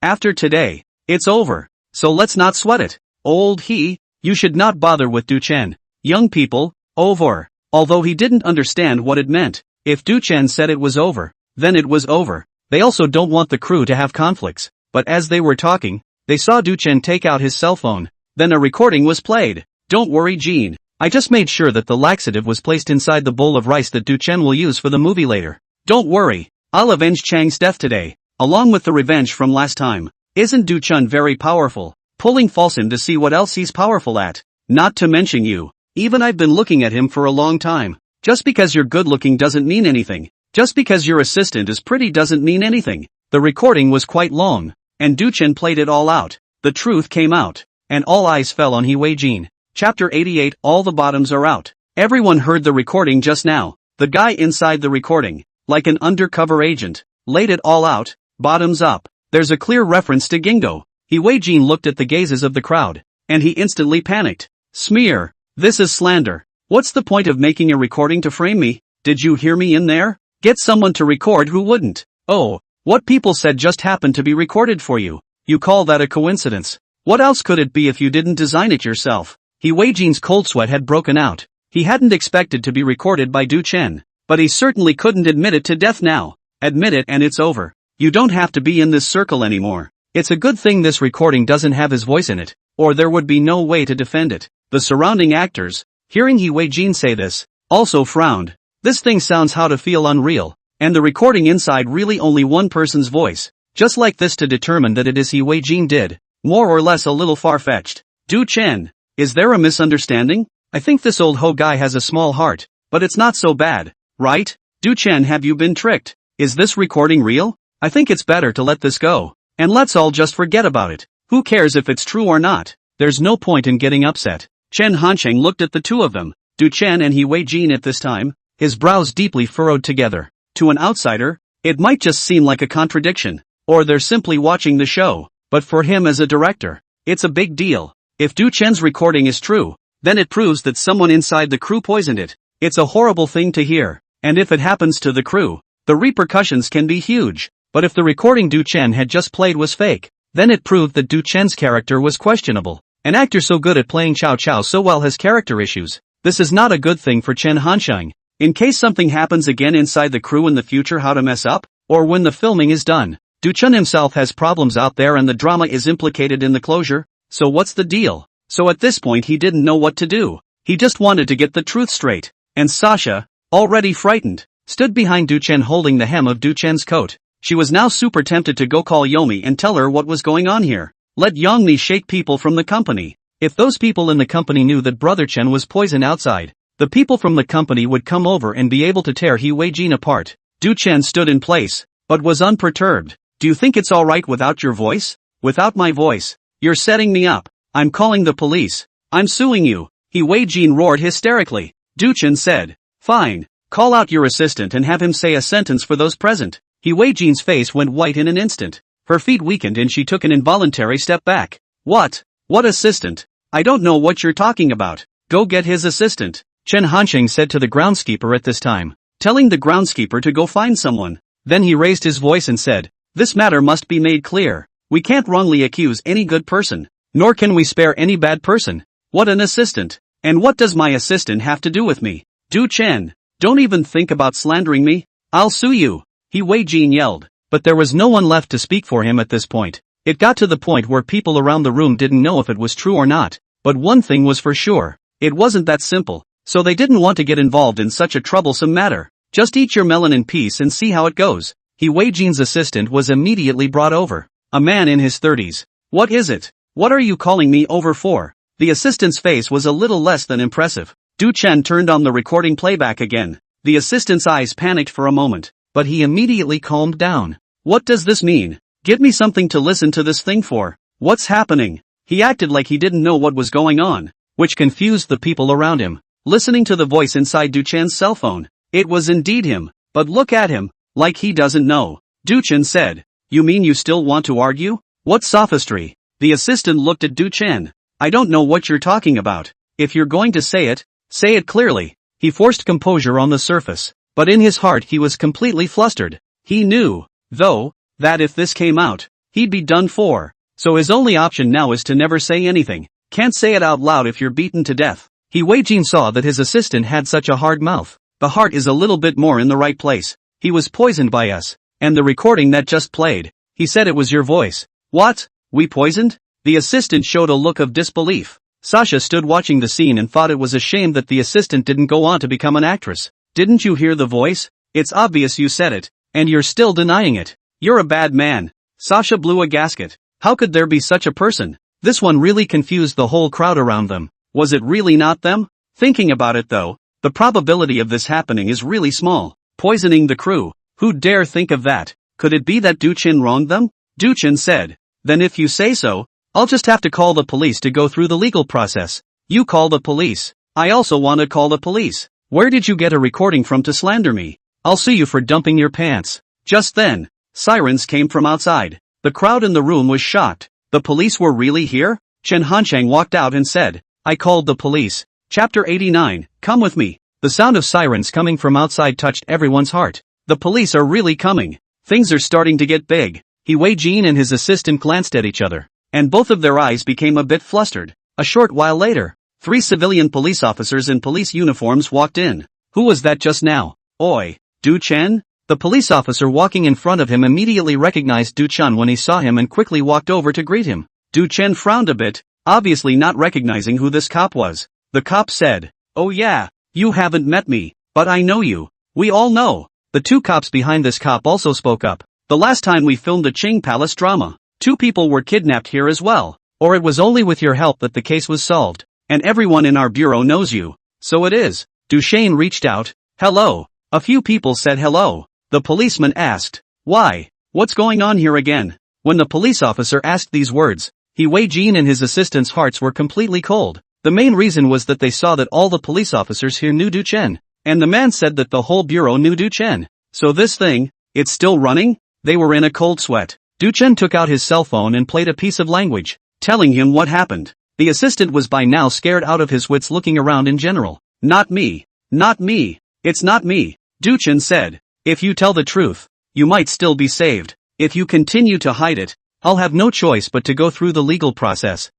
after today, it's over, so let's not sweat it. Old He, you should not bother with Du Chen. Young people, over. Although he didn't understand what it meant, if Du Chen said it was over, then it was over. They also don't want the crew to have conflicts, but as they were talking, they saw Du Chen take out his cell phone. Then a recording was played. "Don't worry Jean, I just made sure that the laxative was placed inside the bowl of rice that Du Chen will use for the movie later. Don't worry, I'll avenge Chang's death today, along with the revenge from last time. Isn't Du Chen very powerful? Pulling Falson to see what else he's powerful at. Not to mention you. Even I've been looking at him for a long time. Just because you're good looking doesn't mean anything. Just because your assistant is pretty doesn't mean anything." The recording was quite long, and Du Chen played it all out. The truth came out, and all eyes fell on He Wei-jin. Chapter 88. All the bottoms are out. Everyone heard the recording just now. The guy inside the recording, like an undercover agent, laid it all out, bottoms up. There's a clear reference to Gingo. He Wei-jin looked at the gazes of the crowd, and he instantly panicked. Smear. This is slander. What's the point of making a recording to frame me? Did you hear me in there? Get someone to record who wouldn't. Oh, what people said just happened to be recorded for you. You call that a coincidence? What else could it be if you didn't design it yourself? He Wei-jin's cold sweat had broken out. He hadn't expected to be recorded by Du Chen, but he certainly couldn't admit it to death now. Admit it and it's over. You don't have to be in this circle anymore. It's a good thing this recording doesn't have his voice in it, or there would be no way to defend it. The surrounding actors, hearing He Wei-jin say this, also frowned. This thing sounds how to feel unreal, and the recording inside really only one person's voice. Just like this to determine that it is He Wei-jin did, more or less a little far-fetched. Du Chen, is there a misunderstanding? I think this old ho guy has a small heart, but it's not so bad, right? Du Chen, have you been tricked? Is this recording real? I think it's better to let this go, and let's all just forget about it. Who cares if it's true or not? There's no point in getting upset. Chen Hancheng looked at the two of them, Du Chen and He Wei-jin at this time, his brows deeply furrowed together. To an outsider, it might just seem like a contradiction. Or they're simply watching the show, but for him as a director, it's a big deal. If Du Chen's recording is true, then it proves that someone inside the crew poisoned it. It's a horrible thing to hear, and if it happens to the crew, the repercussions can be huge. But if the recording Du Chen had just played was fake, then it proved that Du Chen's character was questionable. An actor so good at playing Chow Chow so well has character issues. This is not a good thing for Chen Hansheng. In case something happens again inside the crew in the future, how to mess up, or when the filming is done. Du Chen himself has problems out there and the drama is implicated in the closure, so what's the deal? So at this point he didn't know what to do. He just wanted to get the truth straight. And Sasha, already frightened, stood behind Du Chen holding the hem of Du Chen's coat. She was now super tempted to go call Yomi and tell her what was going on here. Let Yongmi shake people from the company. If those people in the company knew that Brother Chen was poisoned outside, the people from the company would come over and be able to tear He Wei-jin apart. Du Chen stood in place, but was unperturbed. Do you think it's alright without your voice? Without my voice? You're setting me up. I'm calling the police. I'm suing you. He Wei-jin roared hysterically. Du Chen said, fine, call out your assistant and have him say a sentence for those present. He Wei-jin's face went white in an instant. Her feet weakened and she took an involuntary step back. What? What assistant? I don't know what you're talking about. Go get his assistant, Chen Hansheng said to the groundskeeper at this time, telling the groundskeeper to go find someone. Then he raised his voice and said, this matter must be made clear. We can't wrongly accuse any good person, nor can we spare any bad person. What an assistant. And what does my assistant have to do with me? Du Chen, don't even think about slandering me. I'll sue you, He Wei-jin yelled. But there was no one left to speak for him at this point. It got to the point where people around the room didn't know if it was true or not. But one thing was for sure. It wasn't that simple. So they didn't want to get involved in such a troublesome matter. Just eat your melon in peace and see how it goes. He Wei-jin's assistant was immediately brought over. A man in his 30s. What is it? What are you calling me over for? The assistant's face was a little less than impressive. Du Chen turned on the recording playback again. The assistant's eyes panicked for a moment, but he immediately calmed down. What does this mean? Give me something to listen to this thing for. What's happening? He acted like he didn't know what was going on, which confused the people around him. Listening to the voice inside Du Chen's cell phone, it was indeed him, but look at him, like he doesn't know. Du Chen said, you mean you still want to argue? What sophistry? The assistant looked at Du Chen. I don't know what you're talking about. If you're going to say it clearly. He forced composure on the surface, but in his heart he was completely flustered. He knew, though, that if this came out, he'd be done for. So his only option now is to never say anything. Can't say it out loud if you're beaten to death. He Wei-jin saw that his assistant had such a hard mouth. The heart is a little bit more in the right place. He was poisoned by us. And the recording that just played, he said it was your voice. What? We poisoned? The assistant showed a look of disbelief. Sasha stood watching the scene and thought it was a shame that the assistant didn't go on to become an actress. Didn't you hear the voice? It's obvious you said it, and you're still denying it. You're a bad man. Sasha blew a gasket. How could there be such a person? This one really confused the whole crowd around them. Was it really not them? Thinking about it though, the probability of this happening is really small. Poisoning the crew. Who'd dare think of that? Could it be that Du Chen wronged them? Du Chen said. Then if you say so, I'll just have to call the police to go through the legal process. You call the police. I also want to call the police. Where did you get a recording from to slander me? I'll sue you for dumping your pants. Just then, sirens came from outside. The crowd in the room was shocked. The police were really here? Chen Hansheng walked out and said, I called the police. Chapter 89, come with me. The sound of sirens coming from outside touched everyone's heart. The police are really coming. Things are starting to get big. He Wei-jin and his assistant glanced at each other, and both of their eyes became a bit flustered. A short while later, 3 civilian police officers in police uniforms walked in. Who was that just now? Oi, Du Chen? The police officer walking in front of him immediately recognized Du Chen when he saw him and quickly walked over to greet him. Du Chen frowned a bit, obviously not recognizing who this cop was. The cop said, oh yeah, you haven't met me, but I know you. We all know. The 2 cops behind this cop also spoke up. The last time we filmed a Qing Palace drama, 2 people were kidnapped here as well. Or it was only with your help that the case was solved. And everyone in our bureau knows you. So it is. Duchesne reached out. Hello. A few people said hello. The policeman asked, why? What's going on here again? When the police officer asked these words, He Wei-jin and his assistants' hearts were completely cold. The main reason was that they saw that all the police officers here knew Du Chen. And the man said that the whole bureau knew Du Chen. So this thing, it's still running? They were in a cold sweat. Du Chen took out his cell phone and played a piece of language, telling him what happened. The assistant was by now scared out of his wits looking around in general. Not me. Not me. It's not me. Du Chen said. If you tell the truth, you might still be saved. If you continue to hide it, I'll have no choice but to go through the legal process.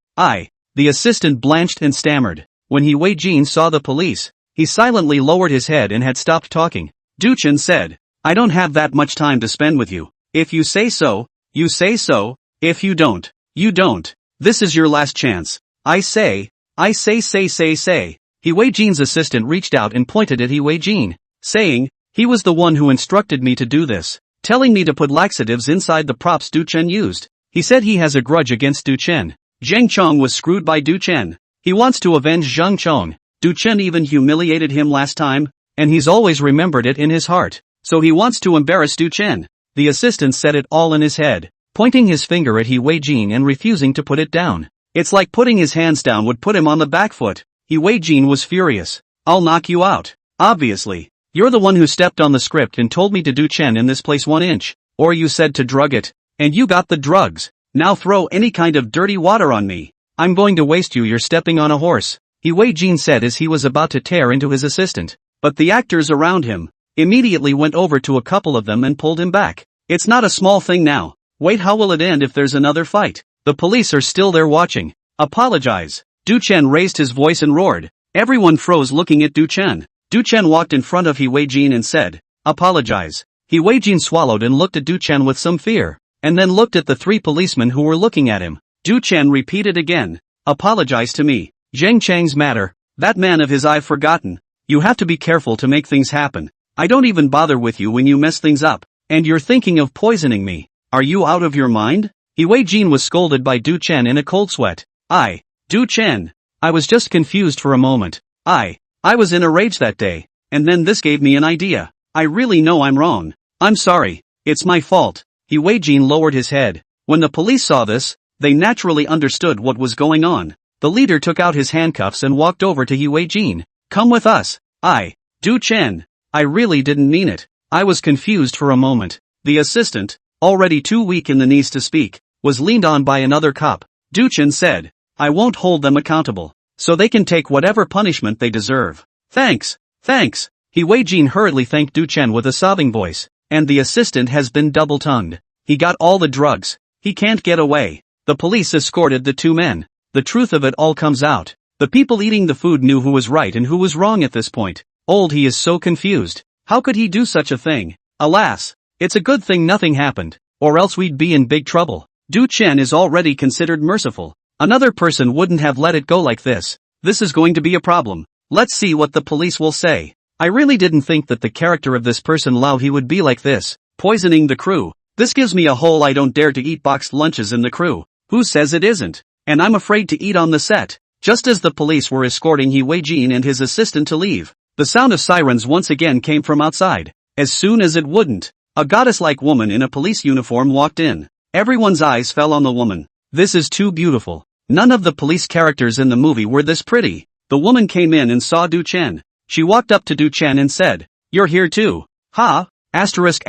The assistant blanched and stammered. When He Wei-jin saw the police, he silently lowered his head and had stopped talking. Du-chen said, I don't have that much time to spend with you. If you say so, you say so. If you don't, you don't. This is your last chance. I say. He Wei-jin's assistant reached out and pointed at He Wei-jin, saying, he was the one who instructed me to do this, telling me to put laxatives inside the props Du-chen used. He said he has a grudge against Du-chen. Zheng Chong was screwed by Du-chen. He wants to avenge Zheng Chong. Du-chen even humiliated him last time, and he's always remembered it in his heart. So he wants to embarrass Du-chen. The assistant said it all in his head, pointing his finger at He Wei-jin and refusing to put it down. It's like putting his hands down would put him on the back foot. He Wei-jin was furious. I'll knock you out. Obviously. You're the one who stepped on the script and told me to do Chen in this place 1 inch. Or you said to drug it. And you got the drugs. Now throw any kind of dirty water on me. I'm going to waste you. You're stepping on a horse. He Wei-jin said as he was about to tear into his assistant. But the actors around him immediately went over to a couple of them and pulled him back. It's not a small thing now. Wait, how will it end if there's another fight? The police are still there watching. Apologize. Du-chen raised his voice and roared. Everyone froze looking at Du-chen. Du-chen walked in front of He Wei-jin and said, apologize. He Wei-jin swallowed and looked at Du-chen with some fear, and then looked at the 3 policemen who were looking at him. Du-chen repeated again, apologize to me. Zheng Chang's matter, that man of his I've forgotten. You have to be careful to make things happen. I don't even bother with you when you mess things up, and you're thinking of poisoning me. Are you out of your mind? He Wei-jin was scolded by Du-chen in a cold sweat. Du-chen. I was just confused for a moment. I was in a rage that day, and then this gave me an idea. I really know I'm wrong. I'm sorry. It's my fault. He Wei-jin lowered his head. When the police saw this, they naturally understood what was going on. The leader took out his handcuffs and walked over to He Wei-jin. Come with us. Du-chen. I really didn't mean it. I was confused for a moment. The assistant, already too weak in the knees to speak, was leaned on by another cop. Du-chen said, I won't hold them accountable, so they can take whatever punishment they deserve. Thanks. He Wei-jin hurriedly thanked Du-chen with a sobbing voice, and the assistant has been double-tongued. He got all the drugs. He can't get away. The police escorted the 2 men. The truth of it all comes out. The people eating the food knew who was right and who was wrong at this point. He is so confused. How could he do such a thing? Alas, it's a good thing nothing happened, or else we'd be in big trouble. Du-chen is already considered merciful. Another person wouldn't have let it go like this. This is going to be a problem. Let's see what the police will say. I really didn't think that the character of this person Lao he would be like this, poisoning the crew. This gives me a whole I don't dare to eat boxed lunches in the crew. Who says it isn't? And I'm afraid to eat on the set. Just as the police were escorting He Wei-jin and his assistant to leave, the sound of sirens once again came from outside. As soon as it wouldn't, a goddess-like woman in a police uniform walked in. Everyone's eyes fell on the woman. This is too beautiful. None of the police characters in the movie were this pretty. The woman came in and saw Du-chen. She walked up to Du-chen and said, you're here too. Ha! Asterisk.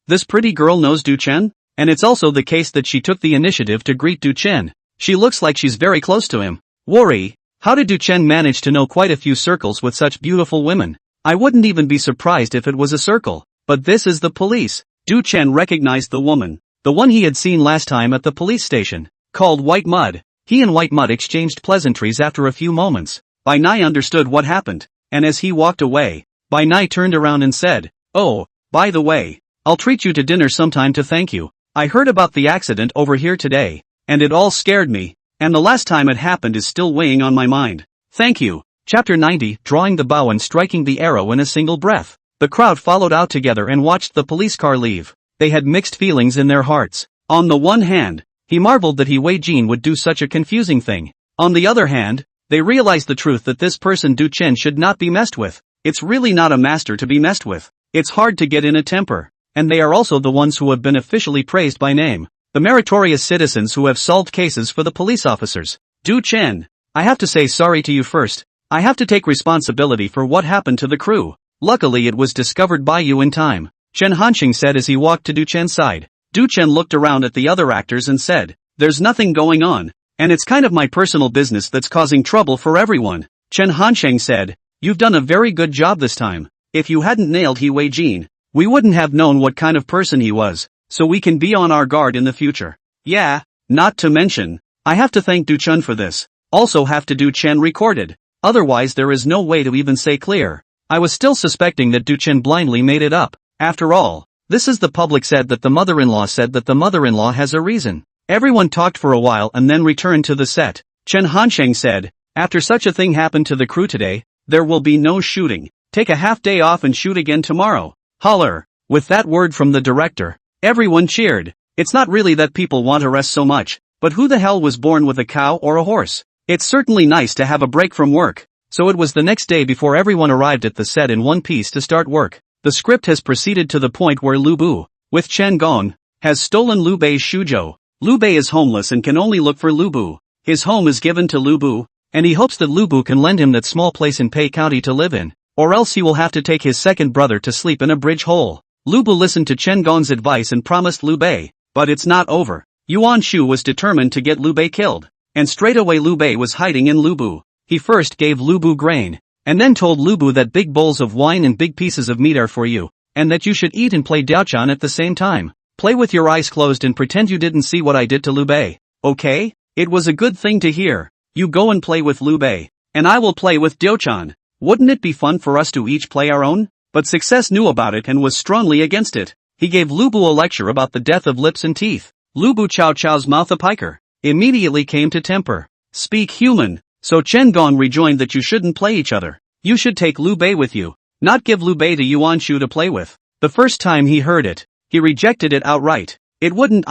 This pretty girl knows Du-chen? And it's also the case that she took the initiative to greet Du-chen. She looks like she's very close to him. Worry. How did Du-chen manage to know quite a few circles with such beautiful women? I wouldn't even be surprised if it was a circle. But this is the police. Du-chen recognized the woman. The one he had seen last time at the police station. Called White Mud. He and White Mud exchanged pleasantries after a few moments. Bai Nai understood what happened, and as he walked away, Bai Nai turned around and said, oh, by the way, I'll treat you to dinner sometime to thank you. I heard about the accident over here today, and it all scared me, and the last time it happened is still weighing on my mind. Thank you. Chapter 90, drawing the bow and striking the arrow in a single breath. The crowd followed out together and watched the police car leave. They had mixed feelings in their hearts. On the one hand, he marveled that He Wei-jin would do such a confusing thing. On the other hand, they realized the truth that this person Du-chen should not be messed with. It's really not a master to be messed with. It's hard to get in a temper. And they are also the ones who have been officially praised by name. The meritorious citizens who have solved cases for the police officers. Du-chen, I have to say sorry to you first. I have to take responsibility for what happened to the crew. Luckily it was discovered by you in time. Chen Hanqing said as he walked to Du-chen's side. Du-chen looked around at the other actors and said, there's nothing going on. And it's kind of my personal business that's causing trouble for everyone. Chen Hanqing said, you've done a very good job this time. If you hadn't nailed He Wei-jin, we wouldn't have known what kind of person he was, so we can be on our guard in the future. Yeah, not to mention, I have to thank Du Chun for this. Also have to Du Chen recorded. Otherwise there is no way to even say clear. I was still suspecting that Du Chen blindly made it up. After all, this is the public said that the mother-in-law said that the mother-in-law has a reason. Everyone talked for a while and then returned to the set. Chen Hansheng said, after such a thing happened to the crew today, there will be no shooting. Take a half day off and shoot again tomorrow. Holler. With that word from the director, everyone cheered. It's not really that people want to rest so much, but who the hell was born with a cow or a horse? It's certainly nice to have a break from work. So it was the next day before everyone arrived at the set in one piece to start work. The script has proceeded to the point where Lu Bu, with Chen Gong, has stolen Lu Bei's Shuzhou. Lu Bei is homeless and can only look for Lu Bu. His home is given to Lu Bu, and he hopes that Lu Bu can lend him that small place in Pei County to live in, or else he will have to take his second brother to sleep in a bridge hole. Lu Bu listened to Chen Gong's advice and promised Lu Bei, but it's not over. Yuan Shu was determined to get Lu Bei killed, and straight away Lu Bei was hiding in Lu Bu. He first gave Lu Bu grain, and then told Lu Bu that big bowls of wine and big pieces of meat are for you, and that you should eat and play Daochan at the same time. Play with your eyes closed and pretend you didn't see what I did to Lu Bei. Okay? It was a good thing to hear. You go and play with Lu Bei, and I will play with Daochan. Wouldn't it be fun for us to each play our own? But Success knew about it and was strongly against it. He gave Lu Bu a lecture about the death of lips and teeth. Lu Bu Chow Chow's mouth a piker immediately came to temper. Speak human. So Chen Gong rejoined that you shouldn't play each other. You should take Lu Bei with you, not give Lu Bei to Yuan Shu to play with. The first time he heard it, he rejected it outright. It wouldn't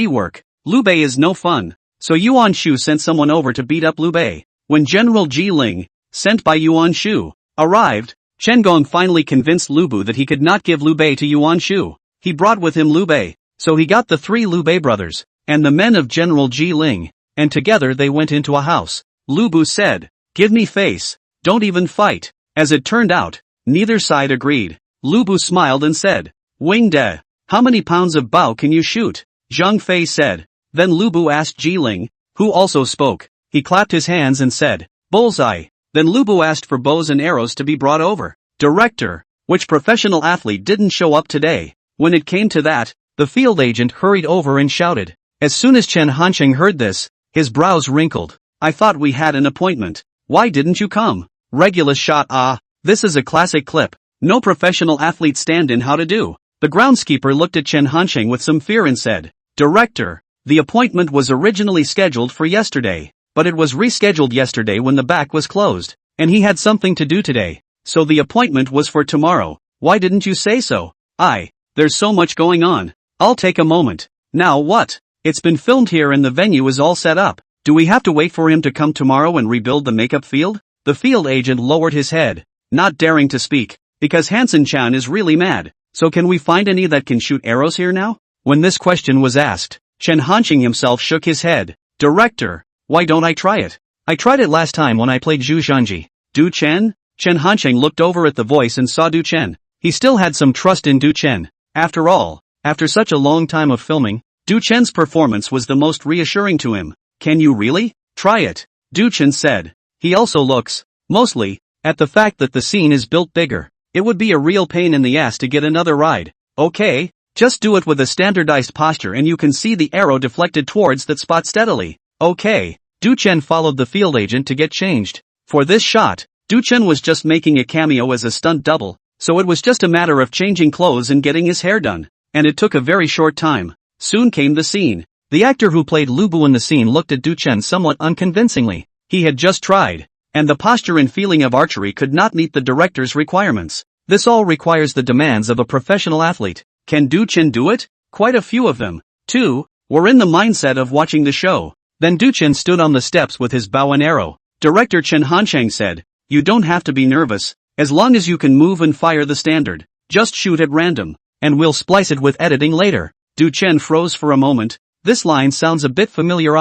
work. Lu Bei is no fun. So Yuan Shu sent someone over to beat up Lu Bei. When General Ji Ling, sent by Yuan Shu, arrived, Chen Gong finally convinced Lu Bu that he could not give Lu Bei to Yuan Shu. He brought with him Lu Bei, so he got the 3 Lu Bei brothers, and the men of General Ji Ling, and together they went into a house. Lu Bu said, give me face, don't even fight. As it turned out, neither side agreed. Lu Bu smiled and said, Wing De, how many pounds of bow can you shoot? Zhang Fei said. Then Lu Bu asked Ji Ling, who also spoke. He clapped his hands and said, bullseye. Then Lu Bu asked for bows and arrows to be brought over. Director, which professional athlete didn't show up today? When it came to that, the field agent hurried over and shouted. As soon as Chen Hansheng heard this, his brows wrinkled. I thought we had an appointment. Why didn't you come? Regulus shot. This is a classic clip. No professional athlete stand-in how to do. The groundskeeper looked at Chen Hansheng with some fear and said, Director, the appointment was originally scheduled for yesterday, but it was rescheduled yesterday when the back was closed, and he had something to do today. So the appointment was for tomorrow. Why didn't you say so? There's so much going on. I'll take a moment. Now what? It's been filmed here and the venue is all set up. Do we have to wait for him to come tomorrow and rebuild the makeup field? The field agent lowered his head, not daring to speak, because Hansen Chan is really mad. So can we find any that can shoot arrows here now? When this question was asked, Chen Hansheng himself shook his head. Director, why don't I try it? I tried it last time when I played Zhu Zhanji. Du Chen? Chen Hansheng looked over at the voice and saw Du Chen. He still had some trust in Du Chen. After all, after such a long time of filming, Du Chen's performance was the most reassuring to him. Can you really? Try it, Du Chen said. He also looks, mostly, at the fact that the scene is built bigger. It would be a real pain in the ass to get another ride. Okay, just do it with a standardized posture and you can see the arrow deflected towards that spot steadily. Okay, Du Chen followed the field agent to get changed. For this shot, Du Chen was just making a cameo as a stunt double, so it was just a matter of changing clothes and getting his hair done. And it took a very short time. Soon came the scene. The actor who played Lu Bu in the scene looked at Du Chen somewhat unconvincingly. He had just tried, and the posture and feeling of archery could not meet the director's requirements. This all requires the demands of a professional athlete. Can Du Chen do it? Quite a few of them, too, were in the mindset of watching the show. Then Du Chen stood on the steps with his bow and arrow. Director Chen Hansheng said, you don't have to be nervous, as long as you can move and fire the standard. Just shoot at random, and we'll splice it with editing later. Du Chen froze for a moment. This line sounds a bit familiar.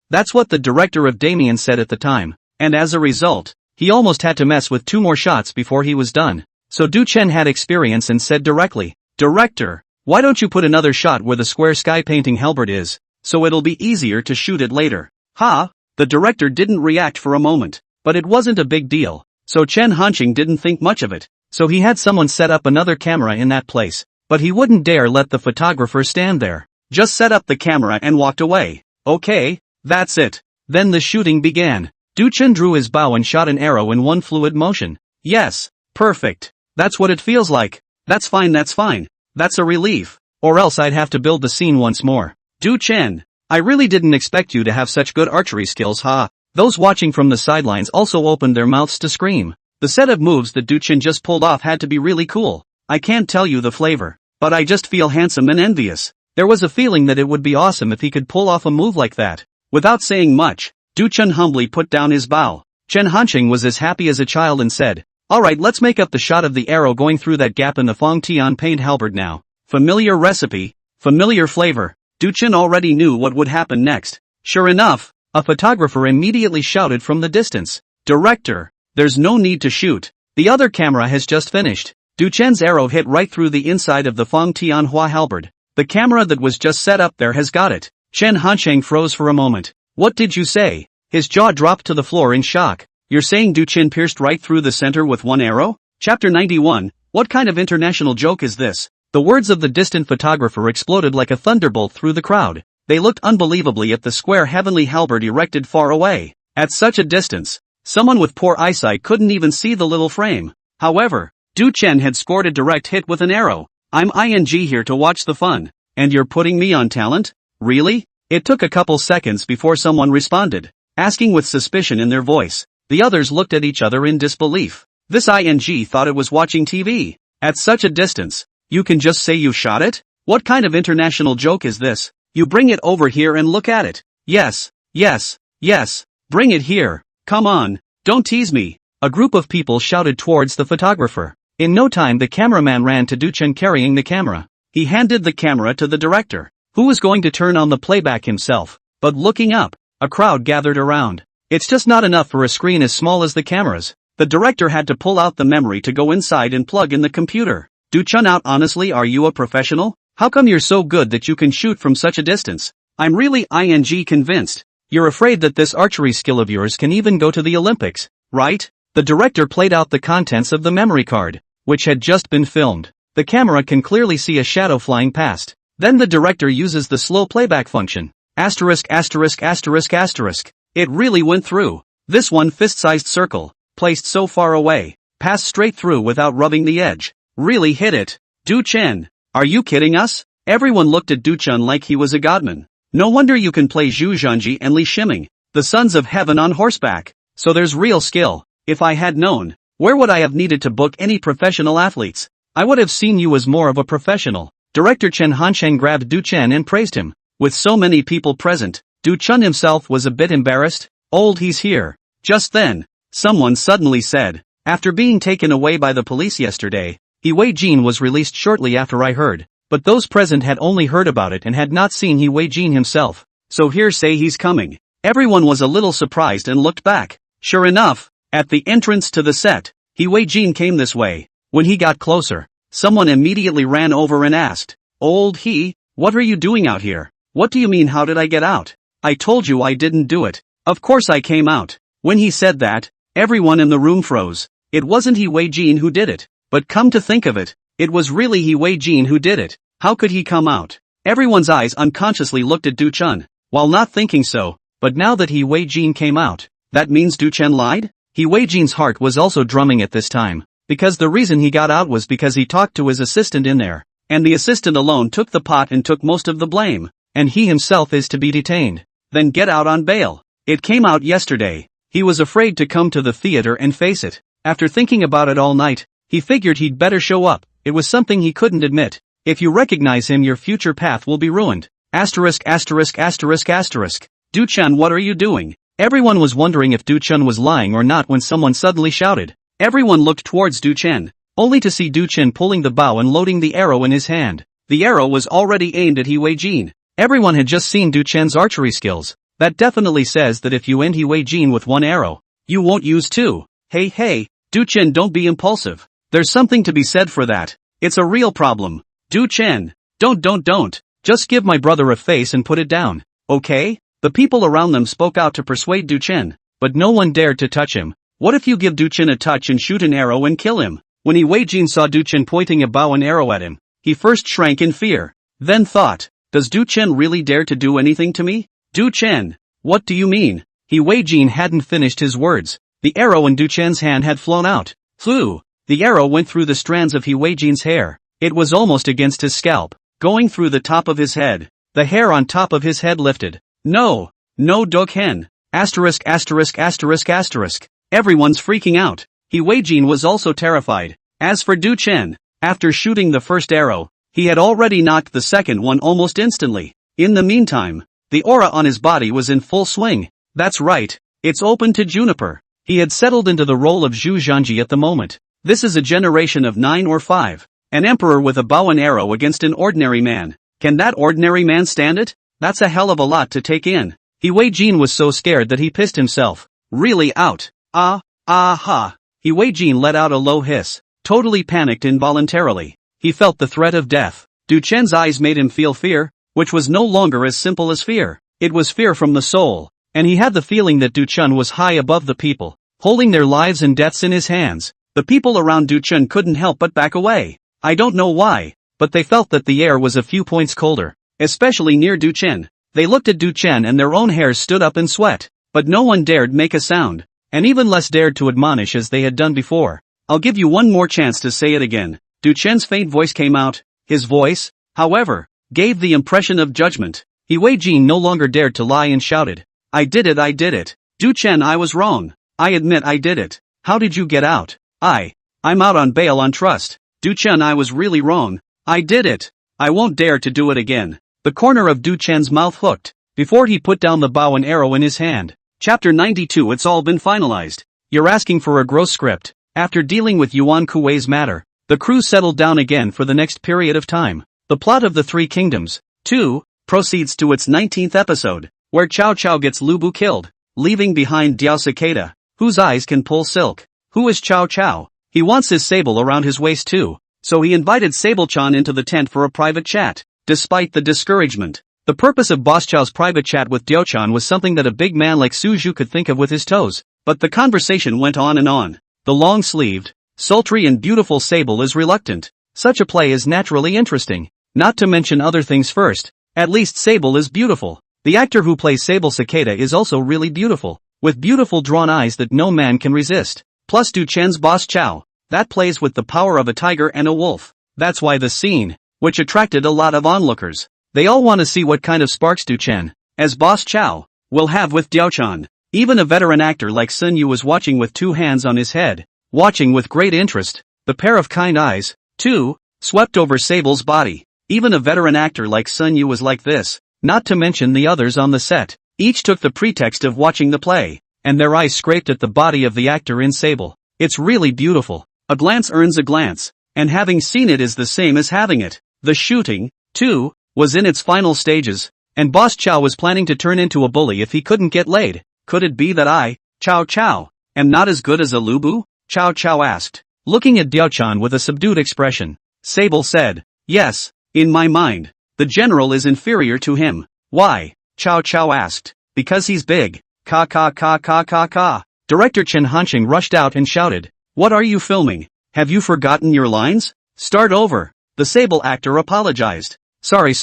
That's what the director of Damien said at the time, and as a result, he almost had to mess with 2 more shots before he was done. So Du Chen had experience and said directly, Director, why don't you put another shot where the square sky painting halberd is, so it'll be easier to shoot it later. The director didn't react for a moment, but it wasn't a big deal, so Chen Hansheng didn't think much of it, so he had someone set up another camera in that place, but he wouldn't dare let the photographer stand there. Just set up the camera and walked away. Okay, That's it. Then the shooting began. Du Chen drew his bow and shot an arrow in one fluid motion. Yes. Perfect. That's what it feels like. That's fine. That's a relief. Or else I'd have to build the scene once more. Du Chen. I really didn't expect you to have such good archery skills, ha. Those watching from the sidelines also opened their mouths to scream. The set of moves that Du Chen just pulled off had to be really cool. I can't tell you the flavor, but I just feel handsome and envious. There was a feeling that it would be awesome if he could pull off a move like that. Without saying much, Du Chen humbly put down his bow. Chen Hanqing was as happy as a child and said, "Alright, let's make up the shot of the arrow going through that gap in the Fong Tian paint halberd now." Familiar recipe, familiar flavor. Du Chen already knew what would happen next. Sure enough, a photographer immediately shouted from the distance, "Director, there's no need to shoot. The other camera has just finished." Du Chen's arrow hit right through the inside of the Fong Tianhua halberd. The camera that was just set up there has got it. Chen Hansheng froze for a moment. What did you say? His jaw dropped to the floor in shock. You're saying Du Chen pierced right through the center with one arrow? Chapter 91, what kind of international joke is this? The words of the distant photographer exploded like a thunderbolt through the crowd. They looked unbelievably at the square heavenly halberd erected far away. At such a distance, someone with poor eyesight couldn't even see the little frame. However, Du Chen had scored a direct hit with an arrow. I'm ing here to watch the fun. And you're putting me on talent? Really? It took a couple seconds before someone responded, asking with suspicion in their voice. The others looked at each other in disbelief. This ing thought it was watching TV. At such a distance, you can just say you shot it? What kind of international joke is this? You bring it over here and look at it. Yes, bring it here. Come on, don't tease me. A group of people shouted towards the photographer. In no time the cameraman ran to Du Chen carrying the camera. He handed the camera to the director, who was going to turn on the playback himself. But looking up, a crowd gathered around. It's just not enough for a screen as small as the camera's. The director had to pull out the memory to go inside and plug in the computer. Du Chen out honestly, are you a professional? How come you're so good that you can shoot from such a distance? I'm really ing convinced. You're afraid that this archery skill of yours can even go to the Olympics, right? The director played out the contents of the memory card, which had just been filmed. The camera can clearly see a shadow flying past. Then the director uses the slow playback function. It really went through. This one fist-sized circle, placed so far away, passed straight through without rubbing the edge. Really hit it. Du Chen, are you kidding us? Everyone looked at Du Chen like he was a godman. No wonder you can play Zhu Zhanji and Li Shiming, the sons of heaven on horseback. So there's real skill. If I had known, where would I have needed to book any professional athletes? I would have seen you as more of a professional. Director Chen Hansheng grabbed Du Chen and praised him. With so many people present, Du Chen himself was a bit embarrassed. Old, he's here. Just then, someone suddenly said, after being taken away by the police yesterday, He Wei Jin was released shortly after I heard. But those present had only heard about it and had not seen He Wei Jin himself. So here say he's coming. Everyone was a little surprised and looked back. Sure enough, at the entrance to the set, He Wei Jin came this way. When he got closer, someone immediately ran over and asked, Old He, what are you doing out here? What do you mean how did I get out? I told you I didn't do it. Of course I came out. When he said that, everyone in the room froze. It wasn't He Wei Jin who did it. But come to think of it, it was really He Wei Jin who did it. How could he come out? Everyone's eyes unconsciously looked at Du Chen, while not thinking so, but now that He Wei Jin came out, that means Du Chen lied? He Wei Jin's heart was also drumming at this time, because the reason he got out was because he talked to his assistant in there, and the assistant alone took the pot and took most of the blame, and he himself is to be detained, then get out on bail. It came out yesterday. He was afraid to come to the theater and face it. After thinking about it all night, he figured he'd better show up. It was something he couldn't admit. If you recognize him, your future path will be ruined. Du Chen, what are you doing? Everyone was wondering if Du Chen was lying or not when someone suddenly shouted. Everyone looked towards Du Chen, only to see Du Chen pulling the bow and loading the arrow in his hand. The arrow was already aimed at He Wei Jin. Everyone had just seen Du Chen's archery skills. That definitely says that if you end He Wei Jin with one arrow, you won't use two. Hey, Du Chen, don't be impulsive. There's something to be said for that. It's a real problem. Du Chen, don't. Just give my brother a face and put it down, okay? The people around them spoke out to persuade Du Chen, but no one dared to touch him. What if you give Du Chen a touch and shoot an arrow and kill him? When He Wei Jin saw Du Chen pointing a bow and arrow at him, he first shrank in fear, then thought, does Du Chen really dare to do anything to me? Du Chen, What do you mean? He Wei-jin hadn't finished his words. The arrow in Du Chen's hand had flown out. Flew. The arrow went through the strands of He Wei-jin's hair. It was almost against his scalp, going through the top of his head. The hair on top of his head lifted. No. No Dokhen. Asterisk asterisk asterisk asterisk. Everyone's freaking out. He Wei-jin was also terrified. As for Du Chen, after shooting the first arrow, he had already knocked the second one almost instantly. In the meantime, the aura on his body was in full swing. That's right, it's open to Juniper. He had settled into the role of Zhu Zhanji at the moment. This is a generation of 9 or 5. An emperor with a bow and arrow against an ordinary man. Can that ordinary man stand it? That's a hell of a lot to take in. He Wei-jin was so scared that he pissed himself. Really out. Ha. He Wei-jin let out a low hiss. Totally panicked involuntarily. He felt the threat of death. Du Chen's eyes made him feel fear, which was no longer as simple as fear. It was fear from the soul. And he had the feeling that Du Chen was high above the people, holding their lives and deaths in his hands. The people around Du Chen couldn't help but back away. I don't know why, but they felt that the air was a few points colder, especially near Du Chen. They looked at Du Chen and their own hairs stood up in sweat, but no one dared make a sound, and even less dared to admonish as they had done before. I'll give you one more chance to say it again. Du Chen's faint voice came out. His voice, however, gave the impression of judgment. He Wei-jin no longer dared to lie and shouted. I did it. Du Chen, I was wrong. I admit I did it. How did you get out? I'm out on bail on trust. Du Chen, I was really wrong. I did it. I won't dare to do it again. The corner of Du Chen's mouth hooked, before he put down the bow and arrow in his hand. Chapter 92. It's all been finalized. You're asking for a gross script. After dealing with Yuan Kuei's matter, the crew settled down again for the next period of time. The plot of The Three Kingdoms, 2, proceeds to its 19th episode, where Cao Cao gets Lu Bu killed, leaving behind Diao Cicada, whose eyes can pull silk. Who is Cao Cao? He wants his sable around his waist too, so he invited Sable-chan into the tent for a private chat. Despite the discouragement, the purpose of Boss Chow's private chat with Diao-chan was something that a big man like Su Zhu could think of with his toes, but the conversation went on and on. The long-sleeved, sultry and beautiful Sable is reluctant. Such a play is naturally interesting, not to mention other things first. At least Sable is beautiful. The actor who plays Sable Cicada is also really beautiful, with beautiful drawn eyes that no man can resist. Plus Du Chen's Boss Chow, that plays with the power of a tiger and a wolf. That's why the scene, which attracted a lot of onlookers. They all want to see what kind of sparks Du Chen, as Boss Chow, will have with Diao-chan. Even a veteran actor like Sun Yu was watching with 2 hands on his head, watching with great interest. The pair of kind eyes, too, swept over Sable's body. Even a veteran actor like Sun Yu was like this, not to mention the others on the set. Each took the pretext of watching the play, and their eyes scraped at the body of the actor in Sable. It's really beautiful. A glance earns a glance, and having seen it is the same as having it. The shooting, too, was in its final stages, and Boss Chow was planning to turn into a bully if he couldn't get laid. Could it be that I, Cao Cao, am not as good as a Lu Bu? Cao Cao asked, looking at Diao-chan with a subdued expression. Sable said, yes, in my mind, the general is inferior to him. Why? Cao Cao asked. Because he's big. Ka. Director Chen Hanqing rushed out and shouted, what are you filming? Have you forgotten your lines? Start over. The Sable actor apologized. Sorry.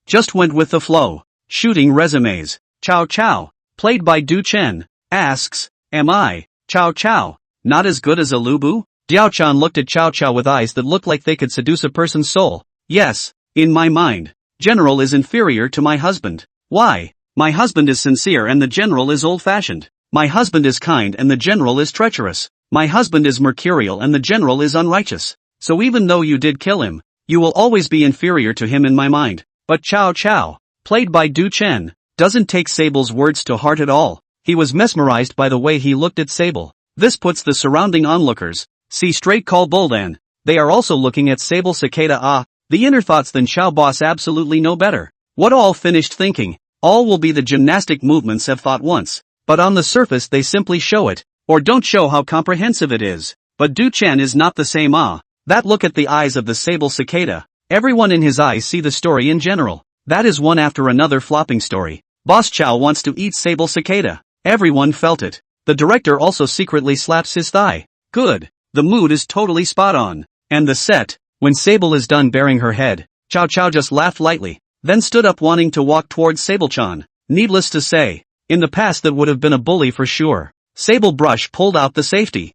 Just went with the flow. Shooting resumes. Cao Cao, played by Du Chen, asks, am I, Cao Cao, not as good as a Lu Bu? Diao-chan looked at Cao Cao with eyes that looked like they could seduce a person's soul. Yes, in my mind, general is inferior to my husband. Why? My husband is sincere and the general is old-fashioned. My husband is kind and the general is treacherous. My husband is mercurial and the general is unrighteous. So even though you did kill him, you will always be inferior to him in my mind. But Cao Cao, played by Du Chen, doesn't take Sable's words to heart at all. He was mesmerized by the way he looked at Sable. This puts the surrounding onlookers, see straight call Buldan. They are also looking at Sable Cicada. The inner thoughts then Xiao Boss absolutely know better. What all finished thinking. All will be the gymnastic movements have thought once. But on the surface they simply show it, or don't show how comprehensive it is. But Du Chen is not the same. That look at the eyes of the Sable Cicada. Everyone in his eyes see the story in general. That is one after another flopping story. Boss Chow wants to eat Sable Cicada. Everyone felt it. The director also secretly slaps his thigh. Good. The mood is totally spot on. And the set, when Sable is done baring her head, Cao Cao just laughed lightly, then stood up wanting to walk towards Sable-chan. Needless to say, In the past that would have been a bully for sure. Sable Brush pulled out the safety.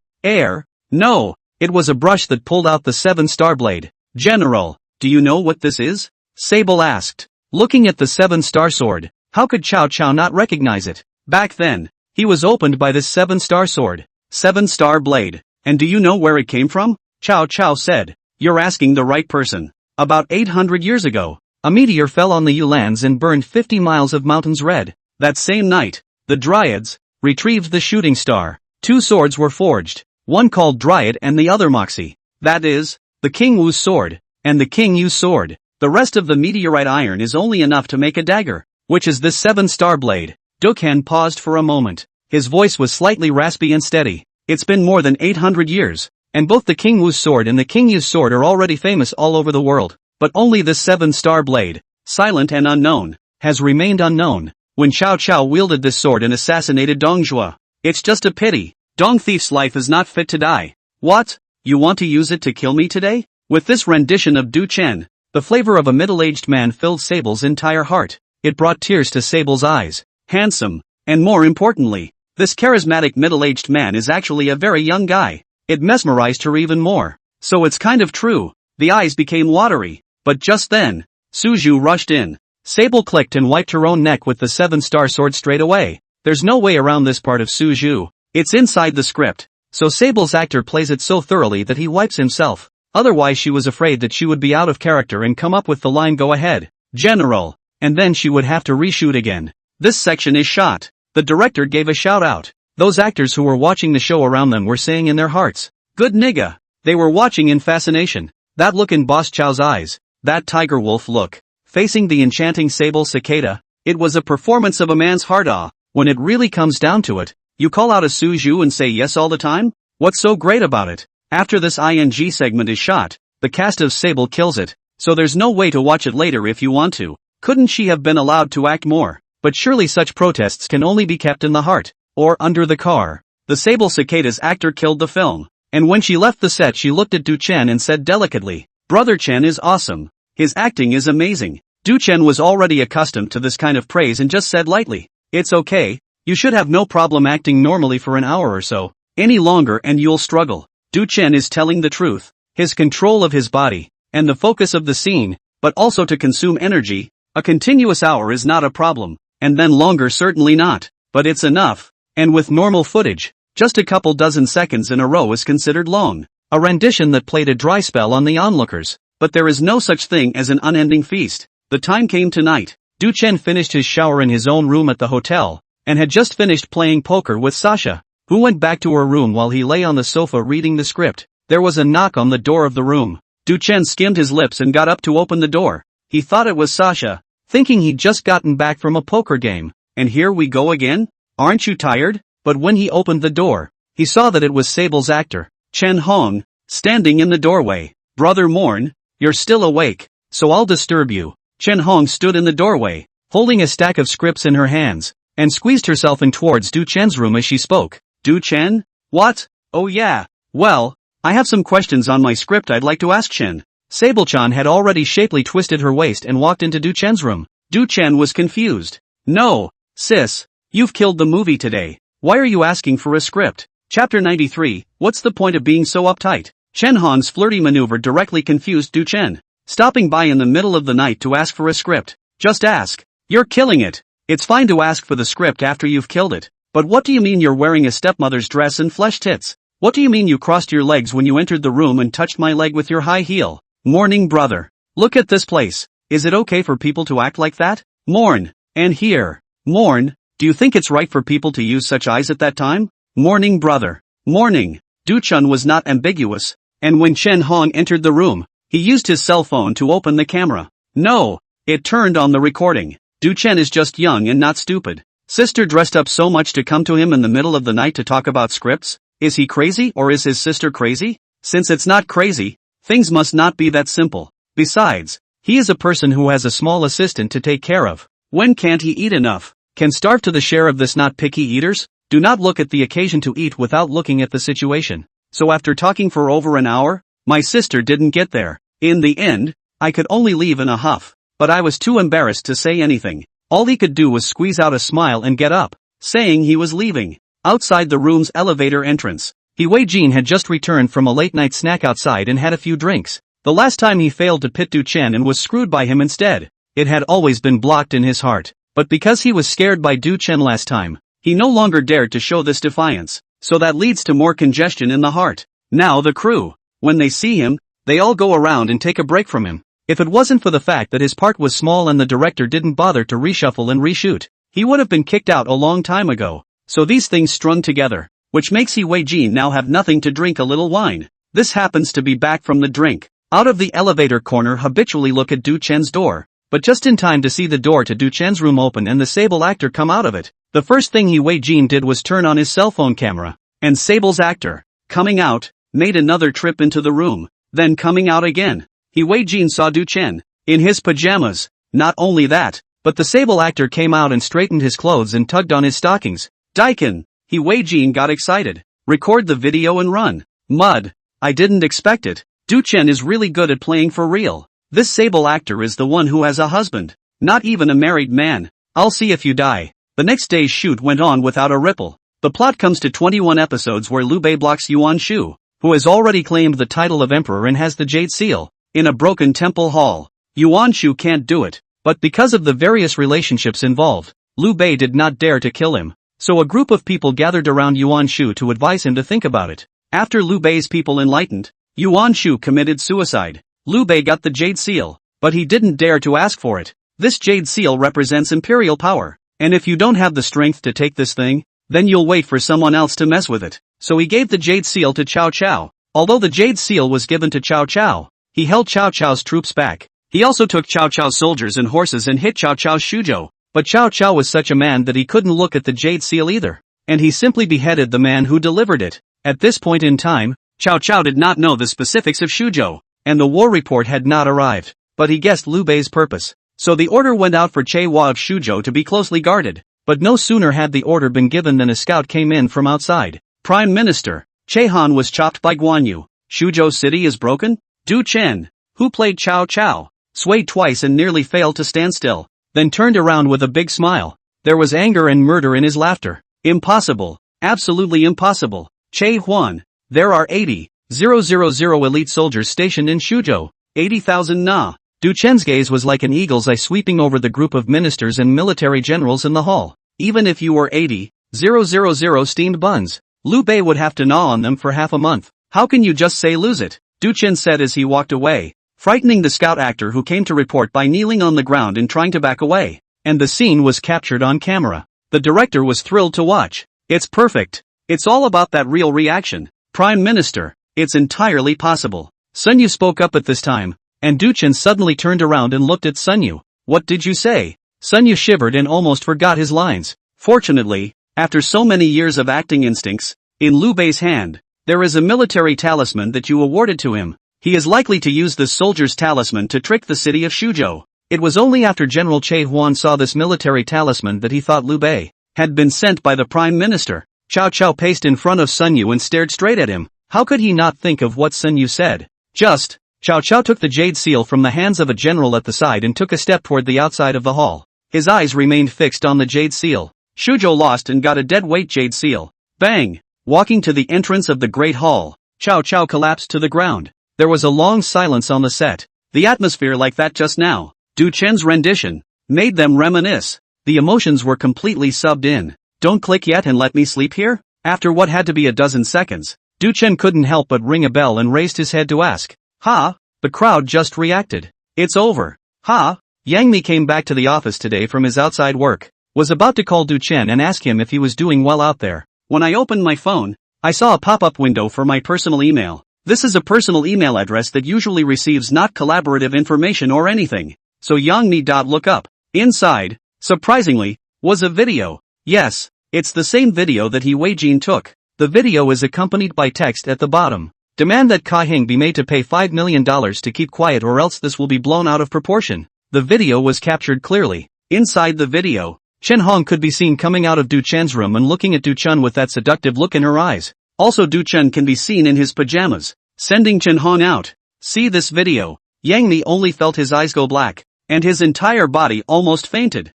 No, it was a brush that pulled out the 7-star blade. General, do you know what this is? Sable asked. Looking at the 7-star sword, how could Chow Chow not recognize it? Back then, he was opened by this 7-star sword. 7-star blade. And do you know where it came from? Chow Chow said. You're asking the right person. About 800 years ago, a meteor fell on the Yulands and burned 50 miles of mountains red. That same night, the Dryads retrieved the shooting star. 2 swords were forged, one called Dryad and the other Moxie. That is, the King Wu's sword, and the King Yu's sword. The rest of the meteorite iron is only enough to make a dagger, which is this 7-star blade. Dukhan paused for a moment. His voice was slightly raspy and steady. It's been more than 800 years, and both the King Wu's sword and the King Yu's sword are already famous all over the world. But only this 7-star blade, silent and unknown, has remained unknown. When Chow Chow wielded this sword and assassinated Dong Zhuo. It's just a pity. Dong Thief's life is not fit to die. What? You want to use it to kill me today? With this rendition of Du Chen, the flavor of a middle-aged man filled Sable's entire heart. It brought tears to Sable's eyes. Handsome, and more importantly, this charismatic middle-aged man is actually a very young guy. It mesmerized her even more. So it's kind of true. The eyes became watery. But just then, Suju rushed in. Sable clicked and wiped her own neck with the 7-star sword straight away. There's no way around this part of Suju. It's inside the script. So Sable's actor plays it so thoroughly that he wipes himself. Otherwise she was afraid that she would be out of character and come up with the line "Go ahead, General," and then she would have to reshoot again. This section is shot. The director gave a shout out. Those actors who were watching the show around them were saying in their hearts, "Good nigga." They were watching in fascination. That look in Boss Chow's eyes. That tiger wolf look. Facing the enchanting Sable Cicada, it was a performance of a man's heart. When it really comes down to it, you call out a Suju and say yes all the time? What's so great about it? After this ING segment is shot, the cast of Sable kills it, so there's no way to watch it later if you want to. Couldn't she have been allowed to act more? But surely such protests can only be kept in the heart, or under the car. The Sable Cicada's actor killed the film, and when she left the set she looked at Du Chen and said delicately, "Brother Chen is awesome. His acting is amazing." Du Chen was already accustomed to this kind of praise and just said lightly, "It's okay, you should have no problem acting normally for an hour or so. Any longer and you'll struggle." Du Chen is telling the truth. His control of his body, and the focus of the scene, but also to consume energy, a continuous hour is not a problem, and then longer certainly not, but it's enough, and with normal footage, just a couple dozen seconds in a row is considered long. A rendition that played a dry spell on the onlookers. But there is no such thing as an unending feast. The time came tonight. Du Chen finished his shower in his own room at the hotel, and had just finished playing poker with Sasha, who went back to her room while he lay on the sofa reading the script. There was a knock on the door of the room. Du Chen skimmed his lips and got up to open the door. He thought it was Sasha, thinking he'd just gotten back from a poker game. And here we go again? Aren't you tired? But when he opened the door, he saw that it was Sable's actor, Chen Hong, standing in the doorway. "Brother Morn, you're still awake, so I'll disturb you." Chen Hong stood in the doorway, holding a stack of scripts in her hands, and squeezed herself in towards Du Chen's room as she spoke. "Du Chen? What? Oh yeah. Well, I have some questions on my script I'd like to ask Chen." Sable-chan had already shapely twisted her waist and walked into Du Chen's room. Du Chen was confused. "No, sis, you've killed the movie today. Why are you asking for a script?" Chapter 93, What's the point of being so uptight? Chen Hong's flirty maneuver directly confused Du Chen. Stopping by in the middle of the night to ask for a script. Just ask. You're killing it. It's fine to ask for the script after you've killed it. But what do you mean you're wearing a stepmother's dress and flesh tits? What do you mean you crossed your legs when you entered the room and touched my leg with your high heel? Morning brother. Look at this place. Is it okay for people to act like that? Morn. And here. Morn, do you think it's right for people to use such eyes at that time? Morning brother. Morning. Du Chen was not ambiguous, and when Chen Hong entered the room, he used his cell phone to open the camera. No, it turned on the recording. Du Chen is just young and not stupid. Sister dressed up so much to come to him in the middle of the night to talk about scripts? Is he crazy or is his sister crazy? Since it's not crazy, things must not be that simple. Besides, he is a person who has a small assistant to take care of. When can't he eat enough? Can starve to the share of this not picky eaters? Do not look at the occasion to eat without looking at the situation. So after talking for over an hour, my sister didn't get there. In the end, I could only leave in a huff. But I was too embarrassed to say anything. All he could do was squeeze out a smile and get up. saying he was leaving. Outside the room's elevator entrance, Wei Jin had just returned from a late-night snack outside and had a few drinks. The last time he failed to pit Du Chen and was screwed by him instead. It had always been blocked in his heart, but because he was scared by Du Chen last time, he no longer dared to show this defiance, so that leads to more congestion in the heart. Now the crew, when they see him, they all go around and take a break from him. If it wasn't for the fact that his part was small and the director didn't bother to reshuffle and reshoot, he would have been kicked out a long time ago. So these things strung together, which makes Wei Jin now have nothing to drink a little wine. This happens to be back from the drink. Out of the elevator corner habitually look at Du Chen's door, but just in time to see the door to Du Chen's room open and the Sable actor come out of it. The first thing Wei Jin did was turn on his cell phone camera, and Sable's actor, coming out, made another trip into the room, then coming out again. Wei Jin saw Du Chen, in his pajamas. Not only that, but the Sable actor came out and straightened his clothes and tugged on his stockings. Daikin, Wei Jin got excited. Record the video and run. Mud. I didn't expect it. Du Chen is really good at playing for real. This Sable actor is the one who has a husband. Not even a married man. I'll see if you die. The next day's shoot went on without a ripple. The plot comes to 21 episodes where Liu Bei blocks Yuan Shu, who has already claimed the title of emperor and has the Jade Seal, in a broken temple hall. Yuan Shu can't do it, but because of the various relationships involved, Liu Bei did not dare to kill him. So a group of people gathered around Yuan Shu to advise him to think about it. After Liu Bei's people enlightened, Yuan Shu committed suicide. Liu Bei got the Jade Seal, but he didn't dare to ask for it. This Jade Seal represents imperial power, and if you don't have the strength to take this thing, then you'll wait for someone else to mess with it. So he gave the Jade Seal to Cao Cao. Although the Jade Seal was given to Cao Cao, he held Cao Cao's troops back. He also took Cao Cao's soldiers and horses and hit Cao Cao's Shuzhou. But Cao Cao was such a man that he couldn't look at the Jade Seal either, and he simply beheaded the man who delivered it. At this point in time, Cao Cao did not know the specifics of Shuzhou, and the war report had not arrived, but he guessed Liu Bei's purpose. So the order went out for Che Hua of Shuzhou to be closely guarded, but no sooner had the order been given than a scout came in from outside. Prime Minister, Che Han was chopped by Guan Yu. Shuzhou City is broken? Du Chen, who played Cao Cao, swayed twice and nearly failed to stand still, then turned around with a big smile. There was anger and murder in his laughter. Impossible. Absolutely impossible. Che Huan. There are 80,000 elite soldiers stationed in Shuzhou. 80,000 na. Du Chen's gaze was like an eagle's eye sweeping over the group of ministers and military generals in the hall. Even if you were 80,000 steamed buns, Liu Bei would have to gnaw on them for half a month. How can you just say lose it? Du Chen said as he walked away, frightening the scout actor who came to report by kneeling on the ground and trying to back away. And the scene was captured on camera. The director was thrilled to watch. It's perfect. It's all about that real reaction. Prime Minister, it's entirely possible. Sun Yu spoke up at this time, and Du Chen suddenly turned around and looked at Sun Yu. What did you say? Sun Yu shivered and almost forgot his lines. Fortunately, after so many years of acting instincts, in Liu Bei's hand, there is a military talisman that you awarded to him. He is likely to use this soldier's talisman to trick the city of Shuzhou. It was only after General Che Huan saw this military talisman that he thought Liu Bei had been sent by the Prime Minister. Cao Cao paced in front of Sun Yu and stared straight at him. How could he not think of what Sun Yu said? Just. Cao Cao took the Jade Seal from the hands of a general at the side and took a step toward the outside of the hall. His eyes remained fixed on the Jade Seal. Shuzhou lost and got a dead-weight Jade Seal. Bang! Walking to the entrance of the Great Hall, Cao Cao collapsed to the ground. There was a long silence on the set. The atmosphere like that just now, Du Chen's rendition, made them reminisce. The emotions were completely subbed in. Don't click yet and let me sleep here? After what had to be a dozen seconds, Du Chen couldn't help but ring a bell and raised his head to ask. Ha! The crowd just reacted. It's over. Ha! Yang Mi came back to the office today from his outside work, was about to call Du Chen and ask him if he was doing well out there. When I opened my phone, I saw a pop-up window for my personal email. This is a personal email address that usually receives not collaborative information or anything. So Yang Mi. Look up. Inside, surprisingly, was a video. Yes, it's the same video that Wei Jin took. The video is accompanied by text at the bottom. Demand that Ka Hing be made to pay $5 million to keep quiet or else this will be blown out of proportion. The video was captured clearly. Inside the video, Chen Hong could be seen coming out of Du Chen's room and looking at Du Chen with that seductive look in her eyes. Also Du Chen can be seen in his pajamas, sending Chen Hong out. See this video. Yang Mi only felt his eyes go black, and his entire body almost fainted.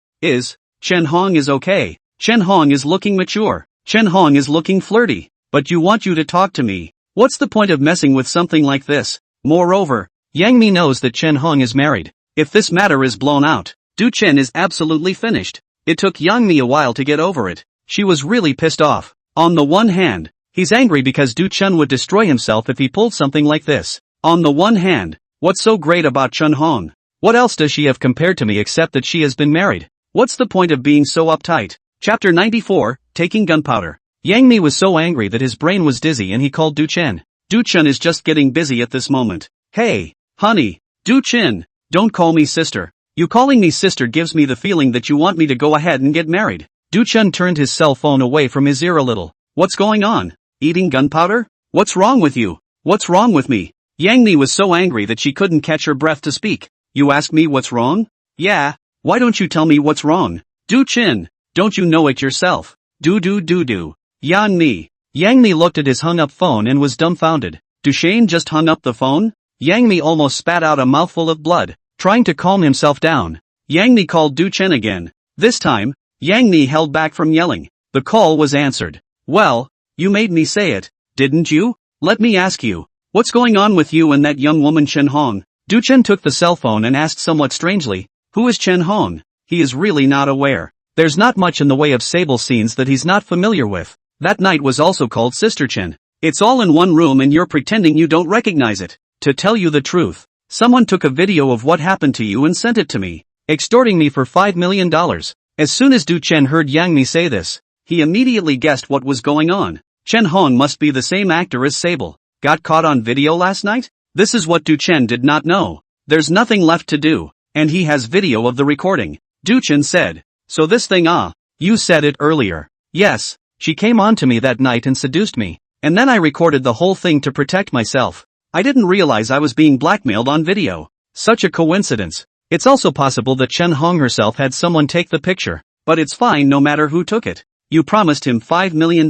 Chen Hong is okay. Chen Hong is looking mature. Chen Hong is looking flirty. But you want you to talk to me. What's the point of messing with something like this? Moreover, Yang Mi knows that Chen Hong is married. If this matter is blown out, Du Chen is absolutely finished. It took Yang Mi a while to get over it. She was really pissed off. On the one hand, he's angry because Du Chen would destroy himself if he pulled something like this. On the one hand, what's so great about Chen Hong? What else does she have compared to me except that she has been married? What's the point of being so uptight? Chapter 94, Taking Gunpowder. Yang Mi was so angry that his brain was dizzy and he called Du Chen. Du Chen is just getting busy at this moment. Hey, honey, Du Chen, don't call me sister. You calling me sister gives me the feeling that you want me to go ahead and get married. Du Chen turned his cell phone away from his ear a little. What's going on? Eating gunpowder? What's wrong with you? What's wrong with me? Yang Mi was so angry that she couldn't catch her breath to speak. You ask me what's wrong? Yeah, why don't you tell me what's wrong? Du Chen, don't you know it yourself? Do. Yang Mi. Yang Mi looked at his hung-up phone and was dumbfounded. Duchesne just hung up the phone? Yang Mi almost spat out a mouthful of blood, trying to calm himself down. Yang Mi called Du Chen again. This time, Yang Mi held back from yelling. The call was answered. Well, you made me say it, didn't you? Let me ask you, what's going on with you and that young woman Chen Hong? Du Chen took the cell phone and asked somewhat strangely, who is Chen Hong? He is really not aware. There's not much in the way of sable scenes that he's not familiar with. That night was also called Sister Chen. It's all in one room and you're pretending you don't recognize it. To tell you the truth, someone took a video of what happened to you and sent it to me, extorting me for $5 million. As soon as Du Chen heard Yang Mi say this, he immediately guessed what was going on. Chen Hong must be the same actor as Sable. Got caught on video last night? This is what Du Chen did not know. There's nothing left to do, and he has video of the recording. Du Chen said, so this thing you said it earlier. Yes, she came on to me that night and seduced me, and then I recorded the whole thing to protect myself. I didn't realize I was being blackmailed on video. Such a coincidence. It's also possible that Chen Hong herself had someone take the picture, but it's fine no matter who took it. You promised him $5 million.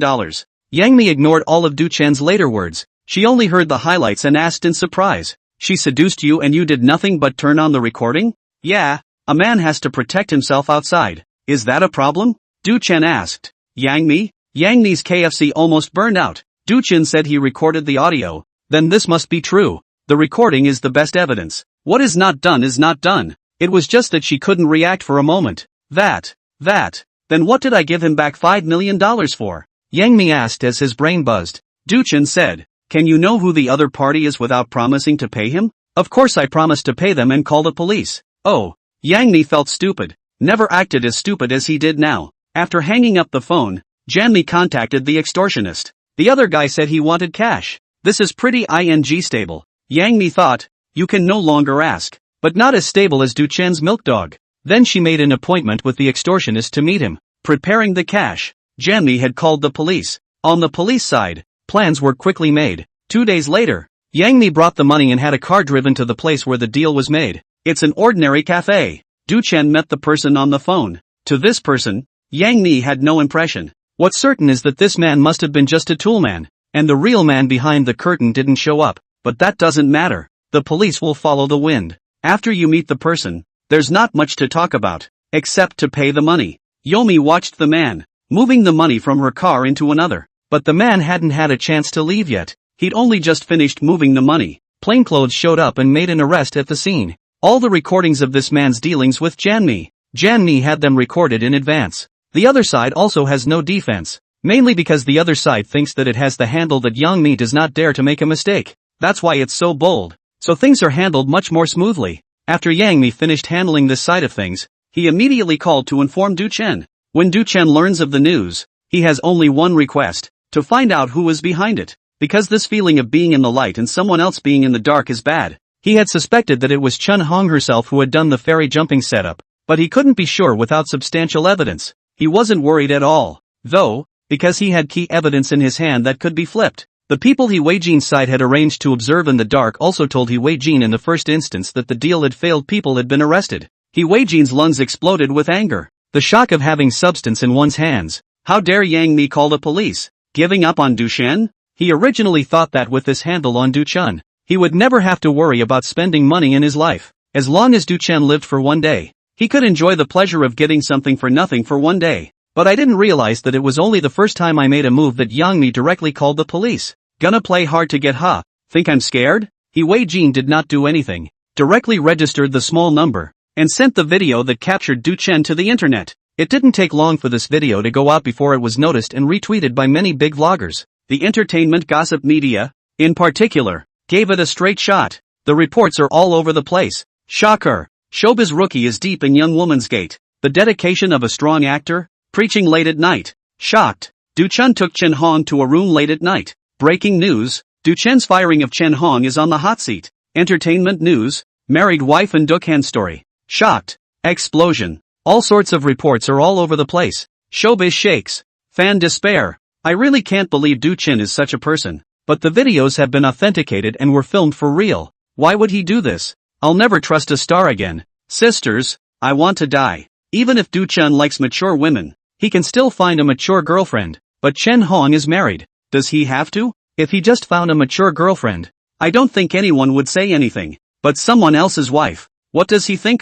Yang Mi ignored all of Du Chen's later words. She only heard the highlights and asked in surprise. She seduced you and you did nothing but turn on the recording? Yeah, a man has to protect himself outside. Is that a problem? Du Chen asked. Yang Mi? Yang Mi's KFC almost burned out. Du Chen said he recorded the audio. Then this must be true. The recording is the best evidence. What is not done is not done. It was just that she couldn't react for a moment. That. Then what did I give him back $5 million for? Yang Mi asked as his brain buzzed. Du Chen said, can you know who the other party is without promising to pay him? Of course I promised to pay them and call the police. Oh. Yang Mi felt stupid. Never acted as stupid as he did now. After hanging up the phone, Yang Mi contacted the extortionist. The other guy said he wanted cash. This is pretty stable. Yang Mi thought, you can no longer ask, but not as stable as Du Chen's milk dog. Then she made an appointment with the extortionist to meet him. Preparing the cash, Yang Mi had called the police. On the police side, plans were quickly made. 2 days later, Yang Mi brought the money and had a car driven to the place where the deal was made. It's an ordinary cafe. Du Chen met the person on the phone. To this person, Yang Mi had no impression. What's certain is that this man must have been just a toolman, and the real man behind the curtain didn't show up. But that doesn't matter. The police will follow the wind. After you meet the person, there's not much to talk about, except to pay the money. Yomi watched the man, moving the money from her car into another. But the man hadn't had a chance to leave yet. He'd only just finished moving the money. Plainclothes showed up and made an arrest at the scene. All the recordings of this man's dealings with Yang Mi had them recorded in advance. The other side also has no defense, mainly because the other side thinks that it has the handle that Yang Mi does not dare to make a mistake. That's why it's so bold. So things are handled much more smoothly. After Yang Mi finished handling this side of things, he immediately called to inform Du Chen. When Du Chen learns of the news, he has only one request, to find out who is behind it. Because this feeling of being in the light and someone else being in the dark is bad. He had suspected that it was Chen Hong herself who had done the fairy jumping setup, but he couldn't be sure without substantial evidence. He wasn't worried at all, though, because he had key evidence in his hand that could be flipped. The people He Wei-jin's side had arranged to observe in the dark also told He Wei-jin in the first instance that the deal had failed. People had been arrested. He Wei-jin's lungs exploded with anger. The shock of having substance in one's hands. How dare Yang Mi call the police? Giving up on Du Chen? He originally thought that with this handle on Du Chen, he would never have to worry about spending money in his life. As long as Du Chen lived for 1 day, he could enjoy the pleasure of getting something for nothing for 1 day. But I didn't realize that it was only the first time I made a move that Yang Mi directly called the police. Gonna play hard to get, huh? Think I'm scared? Wei Jin did not do anything. Directly registered the small number and sent the video that captured Du Chen to the internet. It didn't take long for this video to go out before it was noticed and retweeted by many big vloggers. The entertainment gossip media, in particular, gave it a straight shot. The reports are all over the place. Shocker. Showbiz rookie is deep in young woman's gate. The dedication of a strong actor, preaching late at night. Shocked. Du Chen took Chen Hong to a room late at night. Breaking news. Du Chen's firing of Chen Hong is on the hot seat. Entertainment news. Married wife and Dukhan story. Shocked. Explosion. All sorts of reports are all over the place. Showbiz shakes. Fan despair. I really can't believe Du Chen is such a person. But the videos have been authenticated and were filmed for real. Why would he do this? I'll never trust a star again. Sisters, I want to die. Even if Du Chen likes mature women, he can still find a mature girlfriend. But Chen Hong is married. Does he have to? If he just found a mature girlfriend, I don't think anyone would say anything. But someone else's wife. What does he think?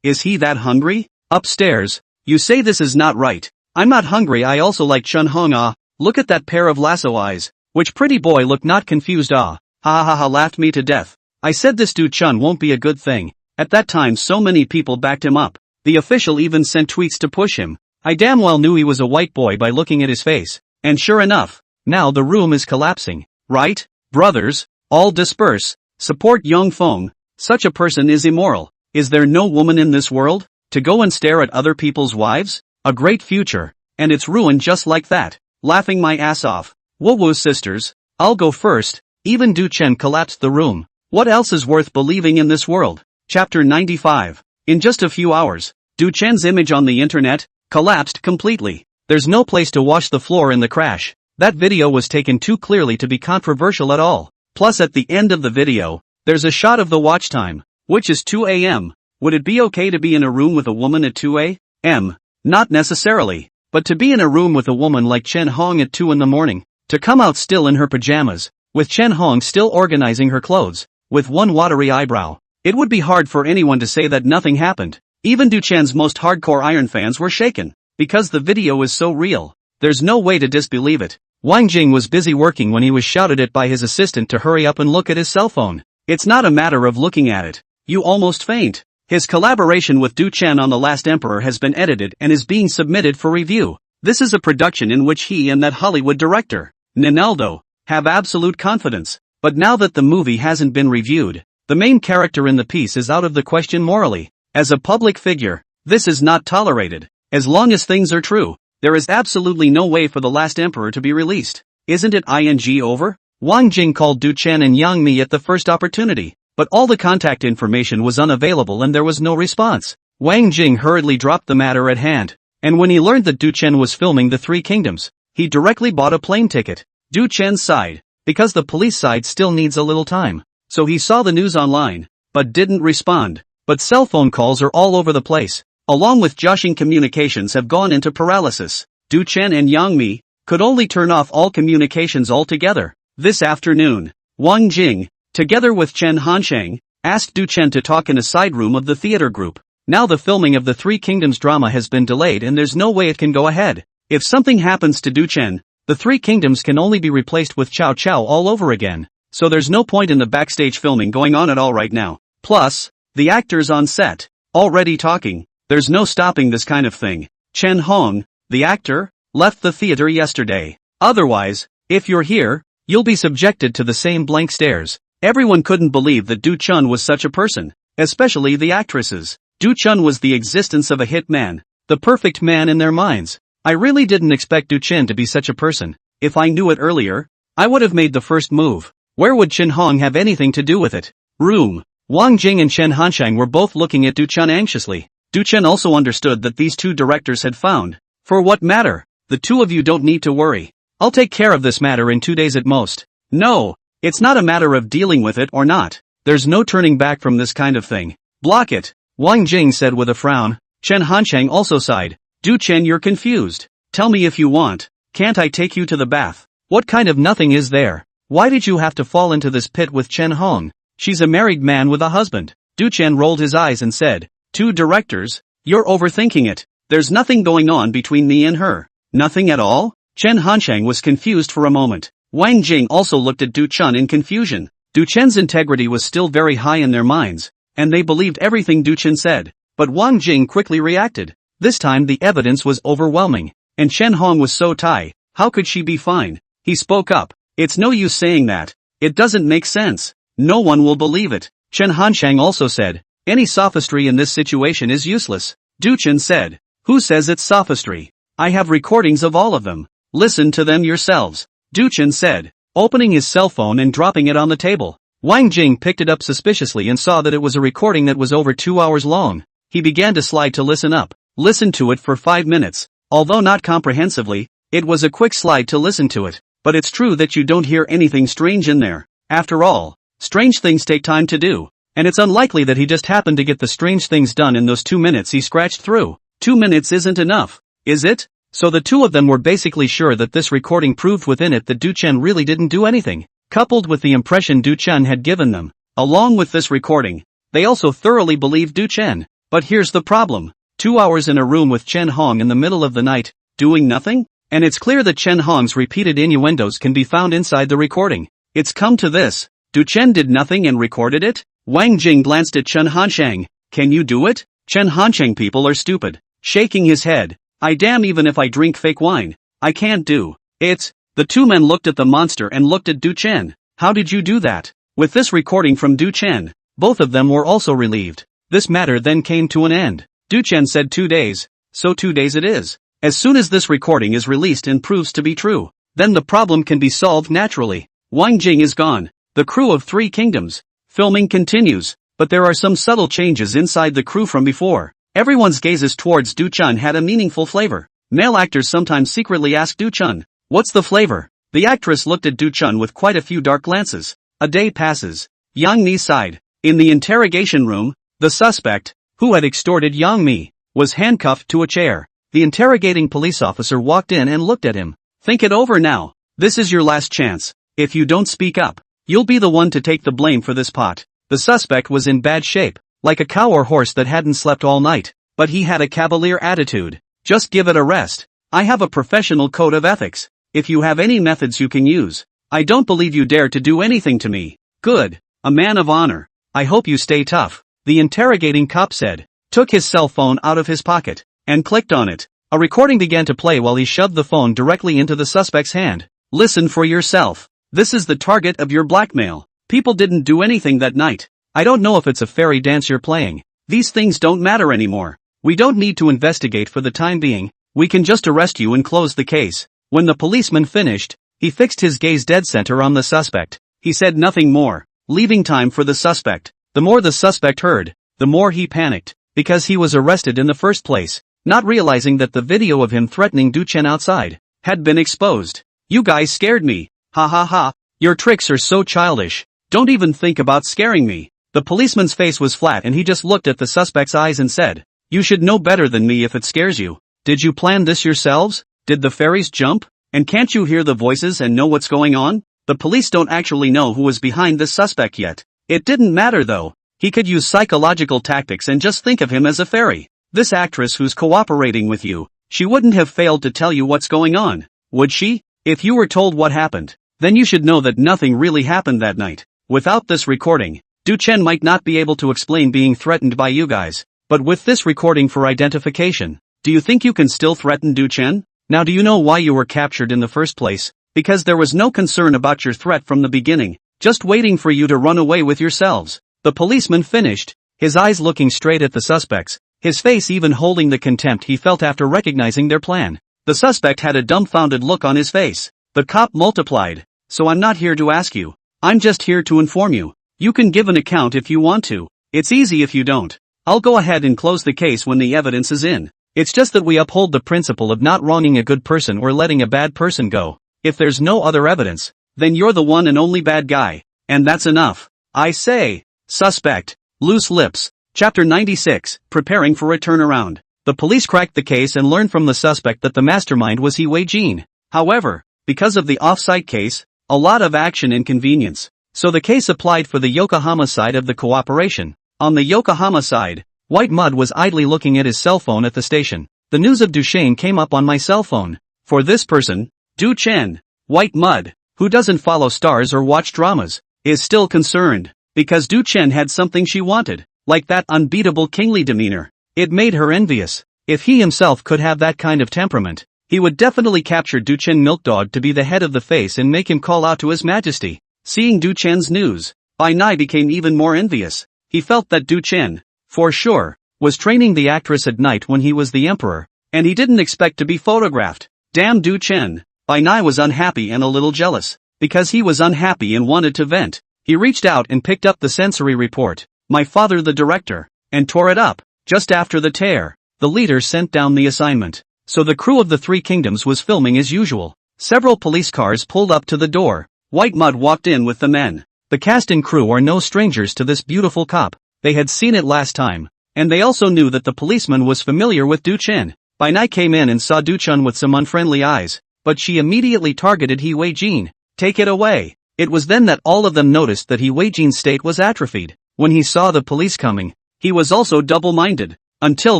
Is he that hungry? Upstairs. You say this is not right. I'm not hungry. I also like Chen Hong. Look at that pair of lasso eyes. Which pretty boy look not confused. Ha ha ha, laughed me to death. I said this Du Chen won't be a good thing. At that time so many people backed him up. The official even sent tweets to push him. I damn well knew he was a white boy by looking at his face. And sure enough, now the room is collapsing. Right? Brothers, all disperse. Support Yong Feng. Such a person is immoral. Is there no woman in this world? To go and stare at other people's wives? A great future. And it's ruined just like that. Laughing my ass off. Whoa whoa sisters. I'll go first. Even Du Chen collapsed the room. What else is worth believing in this world? Chapter 95. In just a few hours, Du Chen's image on the internet collapsed completely. There's no place to wash the floor in the crash. That video was taken too clearly to be controversial at all. Plus at the end of the video, there's a shot of the watch time, which is 2 a.m. Would it be okay to be in a room with a woman at 2 a.m.? Not necessarily. But to be in a room with a woman like Chen Hong at 2 in the morning, to come out still in her pajamas, with Chen Hong still organizing her clothes, with one watery eyebrow, it would be hard for anyone to say that nothing happened. Even Du Chen's most hardcore Iron fans were shaken, because the video is so real. There's no way to disbelieve it. Wang Jing was busy working when he was shouted at by his assistant to hurry up and look at his cell phone. It's not a matter of looking at it. You almost faint. His collaboration with Du Chen on The Last Emperor has been edited and is being submitted for review. This is a production in which he and that Hollywood director, Ninaldo, have absolute confidence. But now that the movie hasn't been reviewed, the main character in the piece is out of the question morally. As a public figure, this is not tolerated. As long as things are true, there is absolutely no way for The Last Emperor to be released. Isn't it over? Wang Jing called Du Chen and Yang Mi at the first opportunity, but all the contact information was unavailable and there was no response. Wang Jing hurriedly dropped the matter at hand, and when he learned that Du Chen was filming The Three Kingdoms, he directly bought a plane ticket. Du Chen sighed, because the police side still needs a little time. So he saw the news online, but didn't respond. But cell phone calls are all over the place. Along with Joshing communications have gone into paralysis. Du Chen and Yang Mi could only turn off all communications altogether. This afternoon, Wang Jing, together with Chen Hansheng, asked Du Chen to talk in a side room of the theater group. Now the filming of the Three Kingdoms drama has been delayed and there's no way it can go ahead. If something happens to Du Chen, the Three Kingdoms can only be replaced with Cao Cao all over again. So there's no point in the backstage filming going on at all right now. Plus, the actors on set, already talking. There's no stopping this kind of thing. Chen Hong, the actor, left the theater yesterday. Otherwise, if you're here, you'll be subjected to the same blank stares. Everyone couldn't believe that Du Chen was such a person, especially the actresses. Du Chen was the existence of a hit man, the perfect man in their minds. I really didn't expect Du Chen to be such a person. If I knew it earlier, I would have made the first move. Where would Chen Hong have anything to do with it? Room. Wang Jing and Chen Hansheng were both looking at Du Chen anxiously. Du Chen also understood that these two directors had found. For what matter? The two of you don't need to worry. I'll take care of this matter in 2 days at most. No, it's not a matter of dealing with it or not. There's no turning back from this kind of thing. Block it, Wang Jing said with a frown. Chen Hansheng also sighed. Du Chen, you're confused. Tell me if you want. Can't I take you to the bath? What kind of nothing is there? Why did you have to fall into this pit with Chen Hong? She's a married man with a husband. Du Chen rolled his eyes and said, Two directors? You're overthinking it. There's nothing going on between me and her. Nothing at all? Chen Hanshang was confused for a moment. Wang Jing also looked at Du Chun in confusion. Du Chen's integrity was still very high in their minds, and they believed everything Du Chen said. But Wang Jing quickly reacted. This time the evidence was overwhelming. And Chen Hong was so tight, how could she be fine? He spoke up. It's no use saying that. It doesn't make sense. No one will believe it. Chen Hanshang also said, any sophistry in this situation is useless. Du Chen said, who says it's sophistry? I have recordings of all of them. Listen to them yourselves. Du Chen said, opening his cell phone and dropping it on the table. Wang Jing picked it up suspiciously and saw that it was a recording that was over 2 hours long. He began to slide to listen up. Listen to it for 5 minutes. Although not comprehensively, it was a quick slide to listen to it. But it's true that you don't hear anything strange in there. After all, strange things take time to do. And it's unlikely that he just happened to get the strange things done in those 2 minutes he scratched through. 2 minutes isn't enough, is it? So the two of them were basically sure that this recording proved within it that Du Chen really didn't do anything. Coupled with the impression Du Chen had given them, along with this recording, they also thoroughly believed Du Chen. But here's the problem. 2 hours in a room with Chen Hong in the middle of the night, doing nothing? And it's clear that Chen Hong's repeated innuendos can be found inside the recording. It's come to this. Du Chen did nothing and recorded it? Wang Jing glanced at Chen Hanshang. Can you do it? Chen Hanshang people are stupid. Shaking his head. I damn even if I drink fake wine. I can't do. It's. The two men looked at the monster and looked at Du Chen. How did you do that? With this recording from Du Chen, both of them were also relieved. This matter then came to an end. Du Chen said 2 days. So 2 days it is. As soon as this recording is released and proves to be true, then the problem can be solved naturally. Wang Jing is gone. The crew of 3 Kingdoms. Filming continues, but there are some subtle changes inside the crew from before. Everyone's gazes towards Du Chun had a meaningful flavor. Male actors sometimes secretly ask Du Chun, what's the flavor? The actress looked at Du Chun with quite a few dark glances. A day passes. Yang Mi sighed. In the interrogation room, the suspect, who had extorted Yang Mi, was handcuffed to a chair. The interrogating police officer walked in and looked at him. Think it over now. This is your last chance. If you don't speak up, you'll be the one to take the blame for this pot. The suspect was in bad shape, like a cow or horse that hadn't slept all night, but he had a cavalier attitude. Just give it a rest. I have a professional code of ethics. If you have any methods you can use, I don't believe you dare to do anything to me. Good. A man of honor. I hope you stay tough. The interrogating cop said, took his cell phone out of his pocket, and clicked on it. A recording began to play while he shoved the phone directly into the suspect's hand. Listen for yourself. This is the target of your blackmail. People didn't do anything that night. I don't know if it's a fairy dance you're playing. These things don't matter anymore. We don't need to investigate for the time being. We can just arrest you and close the case. When the policeman finished, he fixed his gaze dead center on the suspect. He said nothing more, leaving time for the suspect. The more the suspect heard, the more he panicked, because he was arrested in the first place, not realizing that the video of him threatening Du Chen outside had been exposed. You guys scared me. Ha ha ha. Your tricks are so childish. Don't even think about scaring me. The policeman's face was flat and he just looked at the suspect's eyes and said, you should know better than me if it scares you. Did you plan this yourselves? Did the fairies jump? And can't you hear the voices and know what's going on? The police don't actually know who was behind this suspect yet. It didn't matter though. He could use psychological tactics and just think of him as a fairy. This actress who's cooperating with you, she wouldn't have failed to tell you what's going on, would she? If you were told what happened, then you should know that nothing really happened that night. Without this recording, Du Chen might not be able to explain being threatened by you guys. But with this recording for identification, do you think you can still threaten Du Chen? Now do you know why you were captured in the first place? Because there was no concern about your threat from the beginning, just waiting for you to run away with yourselves. The policeman finished, his eyes looking straight at the suspects, his face even holding the contempt he felt after recognizing their plan. The suspect had a dumbfounded look on his face. The cop multiplied. So I'm not here to ask you. I'm just here to inform you. You can give an account if you want to. It's easy if you don't. I'll go ahead and close the case when the evidence is in. It's just that we uphold the principle of not wronging a good person or letting a bad person go. If there's no other evidence, then you're the one and only bad guy. And that's enough. I say. Suspect. Loose lips. Chapter 96, Preparing for a Turnaround. The police cracked the case and learned from the suspect that the mastermind was He Wei Jin. However, because of the off-site case, a lot of action inconvenience. So the case applied for the Yokohama side of the cooperation. On the Yokohama side, White Mud was idly looking at his cell phone at the station. The news of Duchenne came up on my cell phone. For this person, Du Chen, White Mud, who doesn't follow stars or watch dramas, is still concerned, because Du Chen had something she wanted, like that unbeatable kingly demeanor. It made her envious. If he himself could have that kind of temperament, he would definitely capture Du Chen Milkdog to be the head of the face and make him call out to His Majesty. Seeing Du Chen's news, Bai Nai became even more envious. He felt that Du Chen, for sure, was training the actress at night when he was the emperor, and he didn't expect to be photographed. Damn Du Chen! Bai Nai was unhappy and a little jealous. Because he was unhappy and wanted to vent, he reached out and picked up the sensory report, My Father the Director, and tore it up. Just after the tear, the leader sent down the assignment. So the crew of the Three Kingdoms was filming as usual. Several police cars pulled up to the door. White Mud walked in with the men. The cast and crew are no strangers to this beautiful cop. They had seen it last time, and they also knew that the policeman was familiar with Du Chen. Bai Nai came in and saw Du Chen with some unfriendly eyes, but she immediately targeted He Wei Jin. Take it away. It was then that all of them noticed that He Wei Jin's state was atrophied. When he saw the police coming, he was also double-minded, until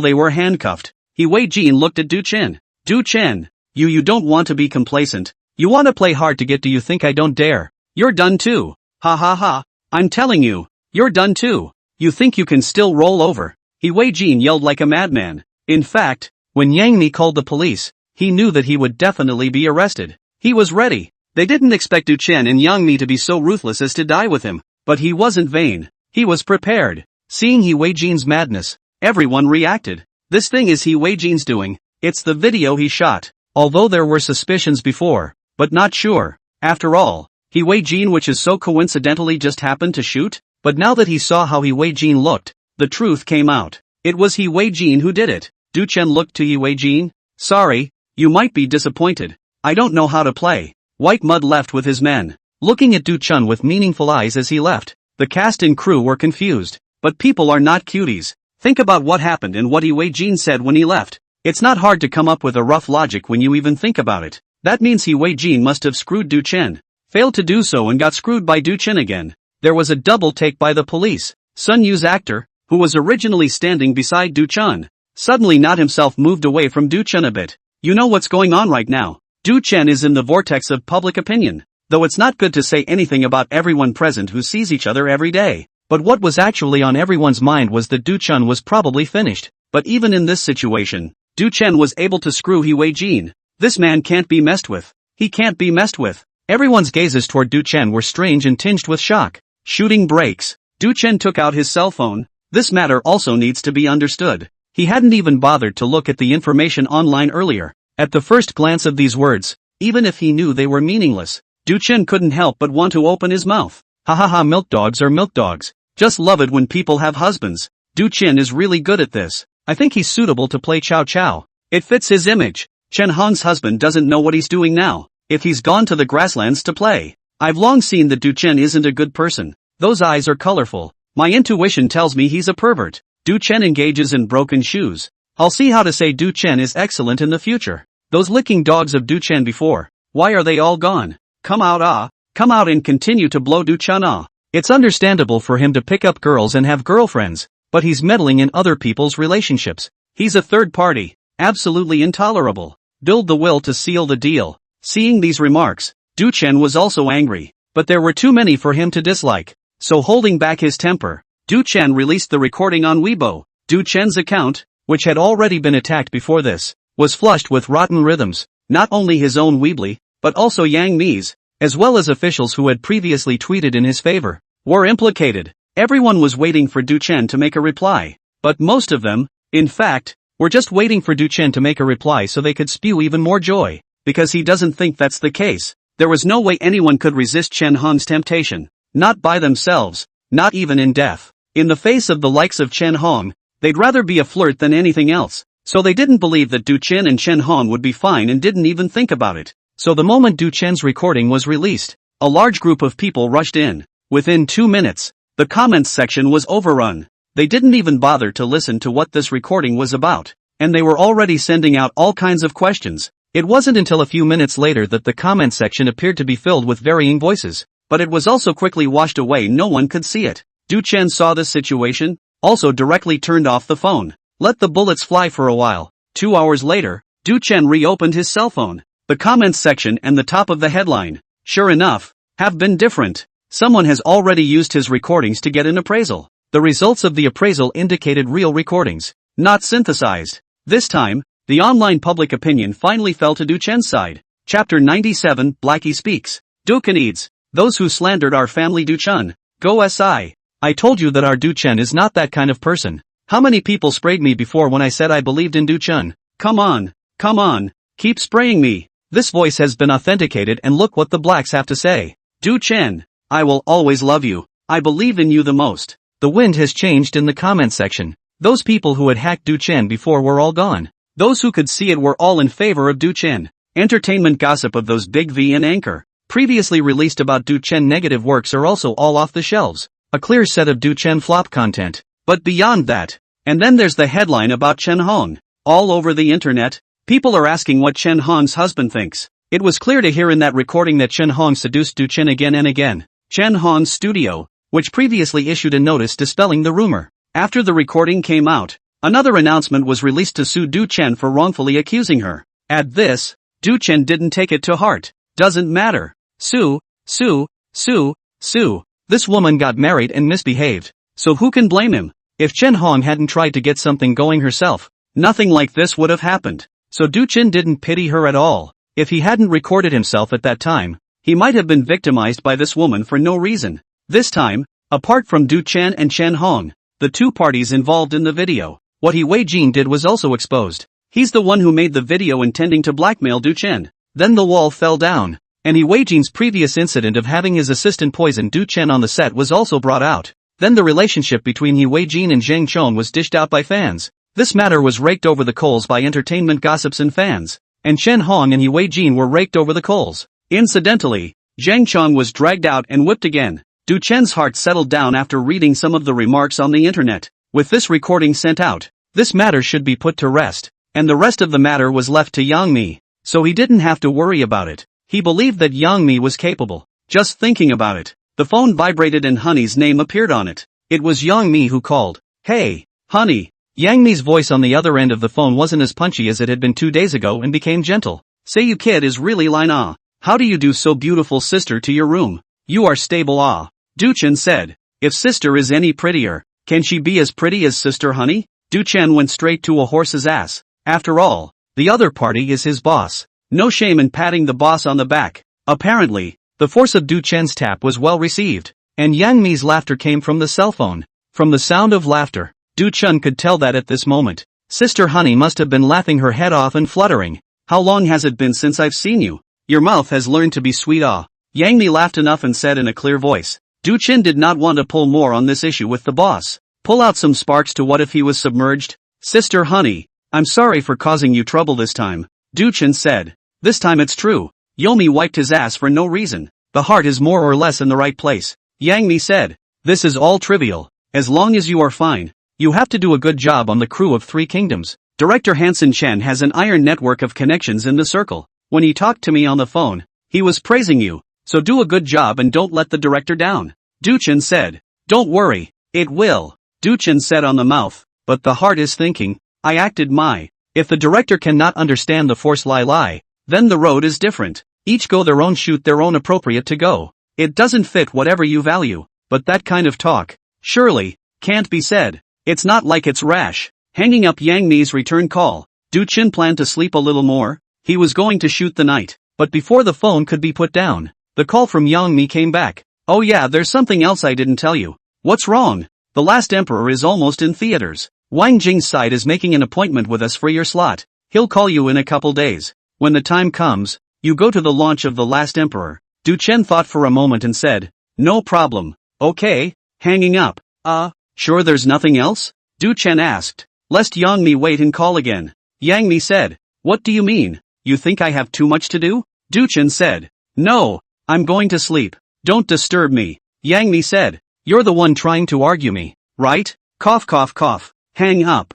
they were handcuffed. He Wei Jin looked at Du Chen. Du Chen, you don't want to be complacent. You want to play hard to get. Do you think I don't dare? You're done too. Ha ha ha. I'm telling you, you're done too. You think you can still roll over? He Wei Jin yelled like a madman. In fact, when Yang Mi called the police, he knew that he would definitely be arrested. He was ready. They didn't expect Du Chen and Yang Mi to be so ruthless as to die with him, but he wasn't vain. He was prepared. Seeing He Wei Jin's madness, everyone reacted. This thing is He Wei Jin's doing. It's the video he shot. Although there were suspicions before, but not sure. After all, He Wei Jin, which is so coincidentally just happened to shoot. But now that he saw how He Wei Jin looked, the truth came out. It was He Wei Jin who did it. Du Chen looked to He Wei Jin. Sorry, you might be disappointed. I don't know how to play. White Mud left with his men, looking at Du Chen with meaningful eyes as he left. The cast and crew were confused. But people are not cuties. Think about what happened and what He Wei Jin said when he left. It's not hard to come up with a rough logic when you even think about it. That means He Wei Jin must have screwed Du Chen, failed to do so and got screwed by Du Chen again. There was a double take by the police. Sun Yu's actor, who was originally standing beside Du Chen, suddenly not himself moved away from Du Chen a bit. You know what's going on right now. Du Chen is in the vortex of public opinion. Though it's not good to say anything about everyone present who sees each other every day. But what was actually on everyone's mind was that Du Chen was probably finished. But even in this situation, Du Chen was able to screw He Wei Jin. This man can't be messed with. He can't be messed with. Everyone's gazes toward Du Chen were strange and tinged with shock. Shooting breaks. Du Chen took out his cell phone. This matter also needs to be understood. He hadn't even bothered to look at the information online earlier. At the first glance of these words, even if he knew they were meaningless, Du Chen couldn't help but want to open his mouth. Ha ha ha, milk dogs are milk dogs. Just love it when people have husbands. Du Chen is really good at this. I think he's suitable to play Chow Chow. It fits his image. Chen Hong's husband doesn't know what he's doing now, if he's gone to the Grasslands to play. I've long seen that Du Chen isn't a good person. Those eyes are colorful. My intuition tells me he's a pervert. Du Chen engages in broken shoes. I'll see how to say Du Chen is excellent in the future. Those licking dogs of Du Chen before. Why are they all gone? Come out Come out and continue to blow Du Chen It's understandable for him to pick up girls and have girlfriends, but he's meddling in other people's relationships. He's a third party. Absolutely intolerable. Build the will to seal the deal. Seeing these remarks, Du Chen was also angry, but there were too many for him to dislike. So holding back his temper, Du Chen released the recording on Weibo. Du Chen's account, which had already been attacked before this, was flushed with rotten rhythms. Not only his own Weebly, but also Yang Mi's, as well as officials who had previously tweeted in his favor, were implicated. Everyone was waiting for Du Chen to make a reply, but most of them, in fact, were just waiting for Du Chen to make a reply so they could spew even more joy, because he doesn't think that's the case. There was no way anyone could resist Chen Hong's temptation, not by themselves, not even in death. In the face of the likes of Chen Hong, they'd rather be a flirt than anything else. So they didn't believe that Du Chen and Chen Hong would be fine and didn't even think about it. So the moment Du Chen's recording was released, a large group of people rushed in. Within 2 minutes, the comments section was overrun. They didn't even bother to listen to what this recording was about, and they were already sending out all kinds of questions. It wasn't until a few minutes later that the comment section appeared to be filled with varying voices, but it was also quickly washed away. No one could see it. Du Chen saw this situation, also directly turned off the phone. Let the bullets fly for a while. 2 hours later, Du Chen reopened his cell phone. The comments section and the top of the headline, sure enough, have been different. Someone has already used his recordings to get an appraisal. The results of the appraisal indicated real recordings, not synthesized. This time, the online public opinion finally fell to Du Chen's side. Chapter 97, Blackie Speaks. Ducanides, those who slandered our family Du Chen, go SI. I told you that our Du Chen is not that kind of person. How many people sprayed me before when I said I believed in Du Chen? Come on, keep spraying me. This voice has been authenticated and look what the blacks have to say. Du Chen, I will always love you. I believe in you the most. The wind has changed in the comment section. Those people who had hacked Du Chen before were all gone. Those who could see it were all in favor of Du Chen. Entertainment gossip of those Big V and Anchor, previously released about Du Chen negative works are also all off the shelves. A clear set of Du Chen flop content. But beyond that, and then there's the headline about Chen Hong. All over the internet, people are asking what Chen Hong's husband thinks. It was clear to hear in that recording that Chen Hong seduced Du Chen again and again. Chen Hong's studio, which previously issued a notice dispelling the rumor. After the recording came out, another announcement was released to sue Du Chen for wrongfully accusing her. At this, Du Chen didn't take it to heart. Doesn't matter. Sue. This woman got married and misbehaved. So who can blame him? If Chen Hong hadn't tried to get something going herself, nothing like this would have happened. So Du Chen didn't pity her at all. If he hadn't recorded himself at that time, he might have been victimized by this woman for no reason. This time, apart from Du Chen and Chen Hong, the two parties involved in the video, what He Wei Jin did was also exposed. He's the one who made the video intending to blackmail Du Chen. Then the wall fell down, and He Wei Jin's previous incident of having his assistant poison Du Chen on the set was also brought out. Then the relationship between He Wei Jin and Zhang Chong was dished out by fans. This matter was raked over the coals by entertainment gossips and fans, and Chen Hong and He Wei Jin were raked over the coals. Incidentally, Zhang Chong was dragged out and whipped again. Du Chen's heart settled down after reading some of the remarks on the internet. With this recording sent out, this matter should be put to rest, and the rest of the matter was left to Yang Mi, so he didn't have to worry about it. He believed that Yang Mi was capable. Just thinking about it, the phone vibrated and Honey's name appeared on it. It was Yang Mi who called. Hey, Honey. Yang Mi's voice on the other end of the phone wasn't as punchy as it had been 2 days ago and became gentle. Say you kid is really line ah. How do you do so beautiful sister to your room? You are stable ah. Du Chen said. If sister is any prettier, can she be as pretty as sister Honey? Du Chen went straight to a horse's ass. After all, the other party is his boss. No shame in patting the boss on the back. Apparently, the force of Du Chen's tap was well received, and Yang Mi's laughter came from the cell phone. From the sound of laughter, Du Chen could tell that at this moment, Sister Honey must have been laughing her head off and fluttering. How long has it been since I've seen you? Your mouth has learned to be sweet ah. Yang Mi laughed enough and said in a clear voice. Du Chen did not want to pull more on this issue with the boss. Pull out some sparks to what if he was submerged? Sister Honey, I'm sorry for causing you trouble this time. Du Chen said. This time it's true. Yomi wiped his ass for no reason. The heart is more or less in the right place. Yang Mi said. This is all trivial. As long as you are fine. You have to do a good job on the crew of Three Kingdoms. Director Hansen Chen has an iron network of connections in the circle. When he talked to me on the phone, he was praising you. So do a good job and don't let the director down. Du Chen said. Don't worry. It will. Du Chen said on the mouth. But the heart is thinking. I acted my. If the director cannot understand the force lie, then the road is different. Each go their own shoot their own appropriate to go. It doesn't fit whatever you value. But that kind of talk, surely, can't be said. It's not like it's rash. Hanging up Yang Mi's return call, Du Chen planned to sleep a little more. He was going to shoot the night. But before the phone could be put down, the call from Yang Mi came back. Oh yeah, there's something else I didn't tell you. What's wrong? The Last Emperor is almost in theaters. Wang Jing's side is making an appointment with us for your slot. He'll call you in a couple days. When the time comes, you go to the launch of The Last Emperor. Du Chen thought for a moment and said, no problem. Okay, hanging up. Sure there's nothing else? Du Chen asked. Lest Yang Mi wait and call again. Yang Mi said, what do you mean? You think I have too much to do? Du Chen said, no, I'm going to sleep. Don't disturb me. Yang Mi said, you're the one trying to argue me, right? Cough cough cough. Hang up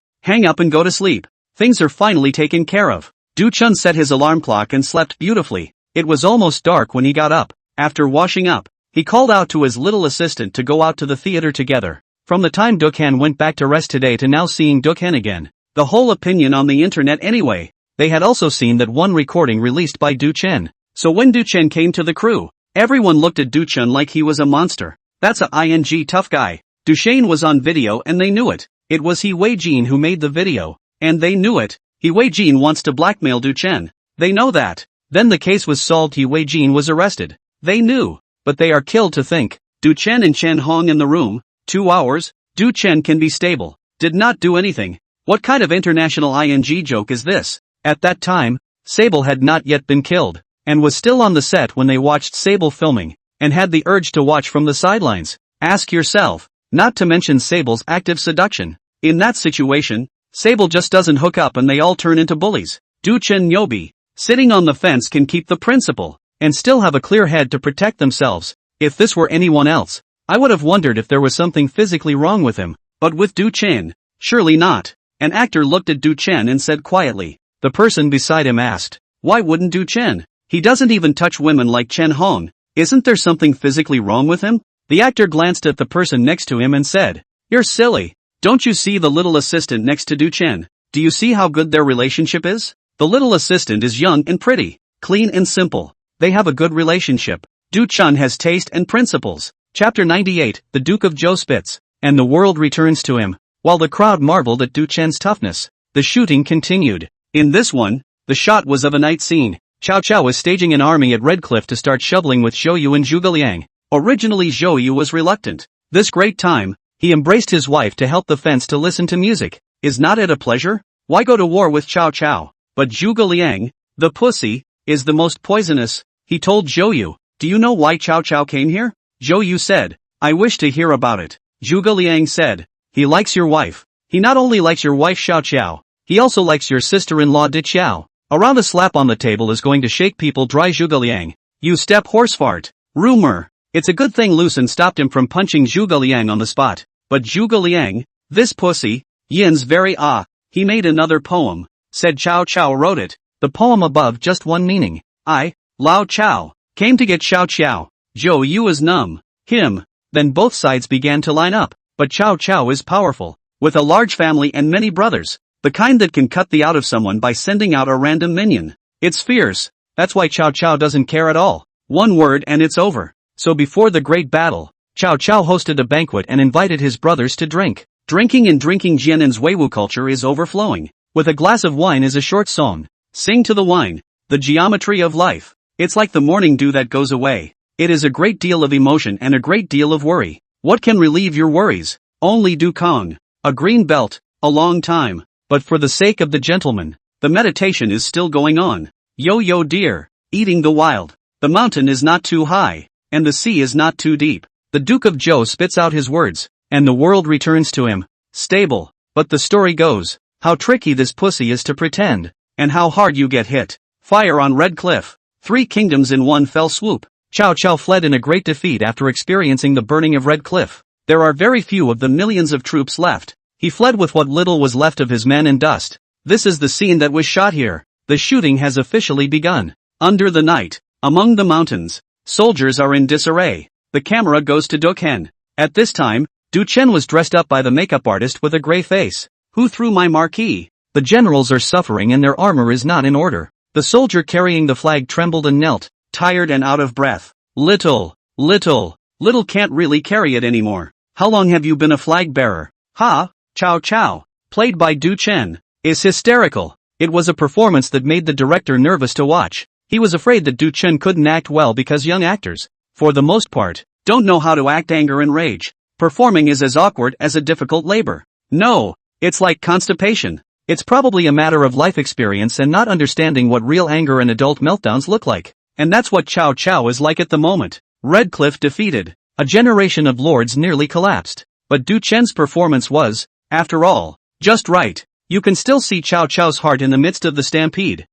and go to sleep. Things are finally taken care of. Du Chen set his alarm clock and slept beautifully. It was almost dark when he got up. After washing up, he called out to his little assistant to go out to the theater together. From the time Dukhan went back to rest today to now seeing Dukhan again, the whole opinion on the internet anyway. They had also seen that one recording released by Du Chen. So when Du Chen came to the crew, everyone looked at Du Chen like he was a monster. That's a ing tough guy. Duchesne was on video and they knew it. It was He Wei-jin who made the video. And they knew it. He Wei-jin wants to blackmail Du Chen. They know that. Then the case was solved. He Wei-jin was arrested. They knew. But they are killed to think. Du Chen and Chen Hong in the room. 2 hours. Du Chen can be stable. Did not do anything. What kind of international ing joke is this? At that time, Sable had not yet been killed, and was still on the set when they watched Sable filming, and had the urge to watch from the sidelines. Ask yourself, not to mention Sable's active seduction. In that situation, Sable just doesn't hook up and they all turn into bullies. Du Chen Nyobi, sitting on the fence, can keep the principle, and still have a clear head to protect themselves. If this were anyone else, I would have wondered if there was something physically wrong with him, but with Du Chen, surely not. An actor looked at Du Chen and said quietly. The person beside him asked, why wouldn't Du Chen? He doesn't even touch women like Chen Hong. Isn't there something physically wrong with him? The actor glanced at the person next to him and said, you're silly. Don't you see the little assistant next to Du Chen? Do you see how good their relationship is? The little assistant is young and pretty, clean and simple. They have a good relationship. Du Chen has taste and principles. Chapter 98, The Duke of Zhou spits, and the world returns to him. While the crowd marveled at Du Chen's toughness, the shooting continued. In this one, the shot was of a night scene. Cao Cao was staging an army at Red Cliff to start shoveling with Zhou Yu and Zhuge Liang. Originally Zhou Yu was reluctant. This great time, he embraced his wife to help the fence to listen to music. Is not it a pleasure? Why go to war with Cao Cao? But Zhuge Liang, the pussy, is the most poisonous. He told Zhou Yu, do you know why Cao Cao came here? Zhou Yu said, I wish to hear about it. Zhuge Liang said, he likes your wife. He not only likes your wife Xiao Qiao, he also likes your sister-in-law Di Qiao. Around a slap on the table is going to shake people dry. Zhuge Liang, you step horse fart. Rumor. It's a good thing Lucen stopped him from punching Zhuge Liang on the spot. But Zhuge Liang, this pussy, Yin's very he made another poem. Said Cao Cao wrote it. The poem above just one meaning. I, Lao Chao, came to get Xiao Qiao. Zhou Yu is numb. Him. Then both sides began to line up. But Cao Cao is powerful, with a large family and many brothers. The kind that can cut the out of someone by sending out a random minion. It's fierce. That's why Cao Cao doesn't care at all. One word and it's over. So before the great battle, Cao Cao hosted a banquet and invited his brothers to drink. Drinking Jiannen's Weiwu culture is overflowing. With a glass of wine is a short song. Sing to the wine. The geometry of life. It's like the morning dew that goes away. It is a great deal of emotion and a great deal of worry. What can relieve your worries? Only Du Kong. A green belt. A long time. But for the sake of the gentleman, the meditation is still going on. Yo dear. Eating the wild. The mountain is not too high, and the sea is not too deep. The Duke of Zhou spits out his words, and the world returns to him. Stable. But the story goes, how tricky this pussy is to pretend, and how hard you get hit. Fire on Red Cliff. 3 kingdoms in one fell swoop. Cao Cao fled in a great defeat after experiencing the burning of Red Cliff. There are very few of the millions of troops left. He fled with what little was left of his men in dust. This is the scene that was shot here. The shooting has officially begun. Under the night, among the mountains, soldiers are in disarray. The camera goes to Dokhen. At this time, Du Chen was dressed up by the makeup artist with a gray face. Who threw my marquee? The generals are suffering and their armor is not in order. The soldier carrying the flag trembled and knelt, tired and out of breath. Little can't really carry it anymore. How long have you been a flag bearer? Ha, Cao Cao, played by Du Chen, is hysterical. It was a performance that made the director nervous to watch. He was afraid that Du Chen couldn't act well because young actors, for the most part, don't know how to act anger and rage. Performing is as awkward as a difficult labor. No, it's like constipation. It's probably a matter of life experience and not understanding what real anger and adult meltdowns look like. And that's what Cao Cao is like at the moment. Red Cliff defeated. A generation of lords nearly collapsed. But Du Chen's performance was, after all, just right. You can still see Cao Cao's heart in the midst of the stampede.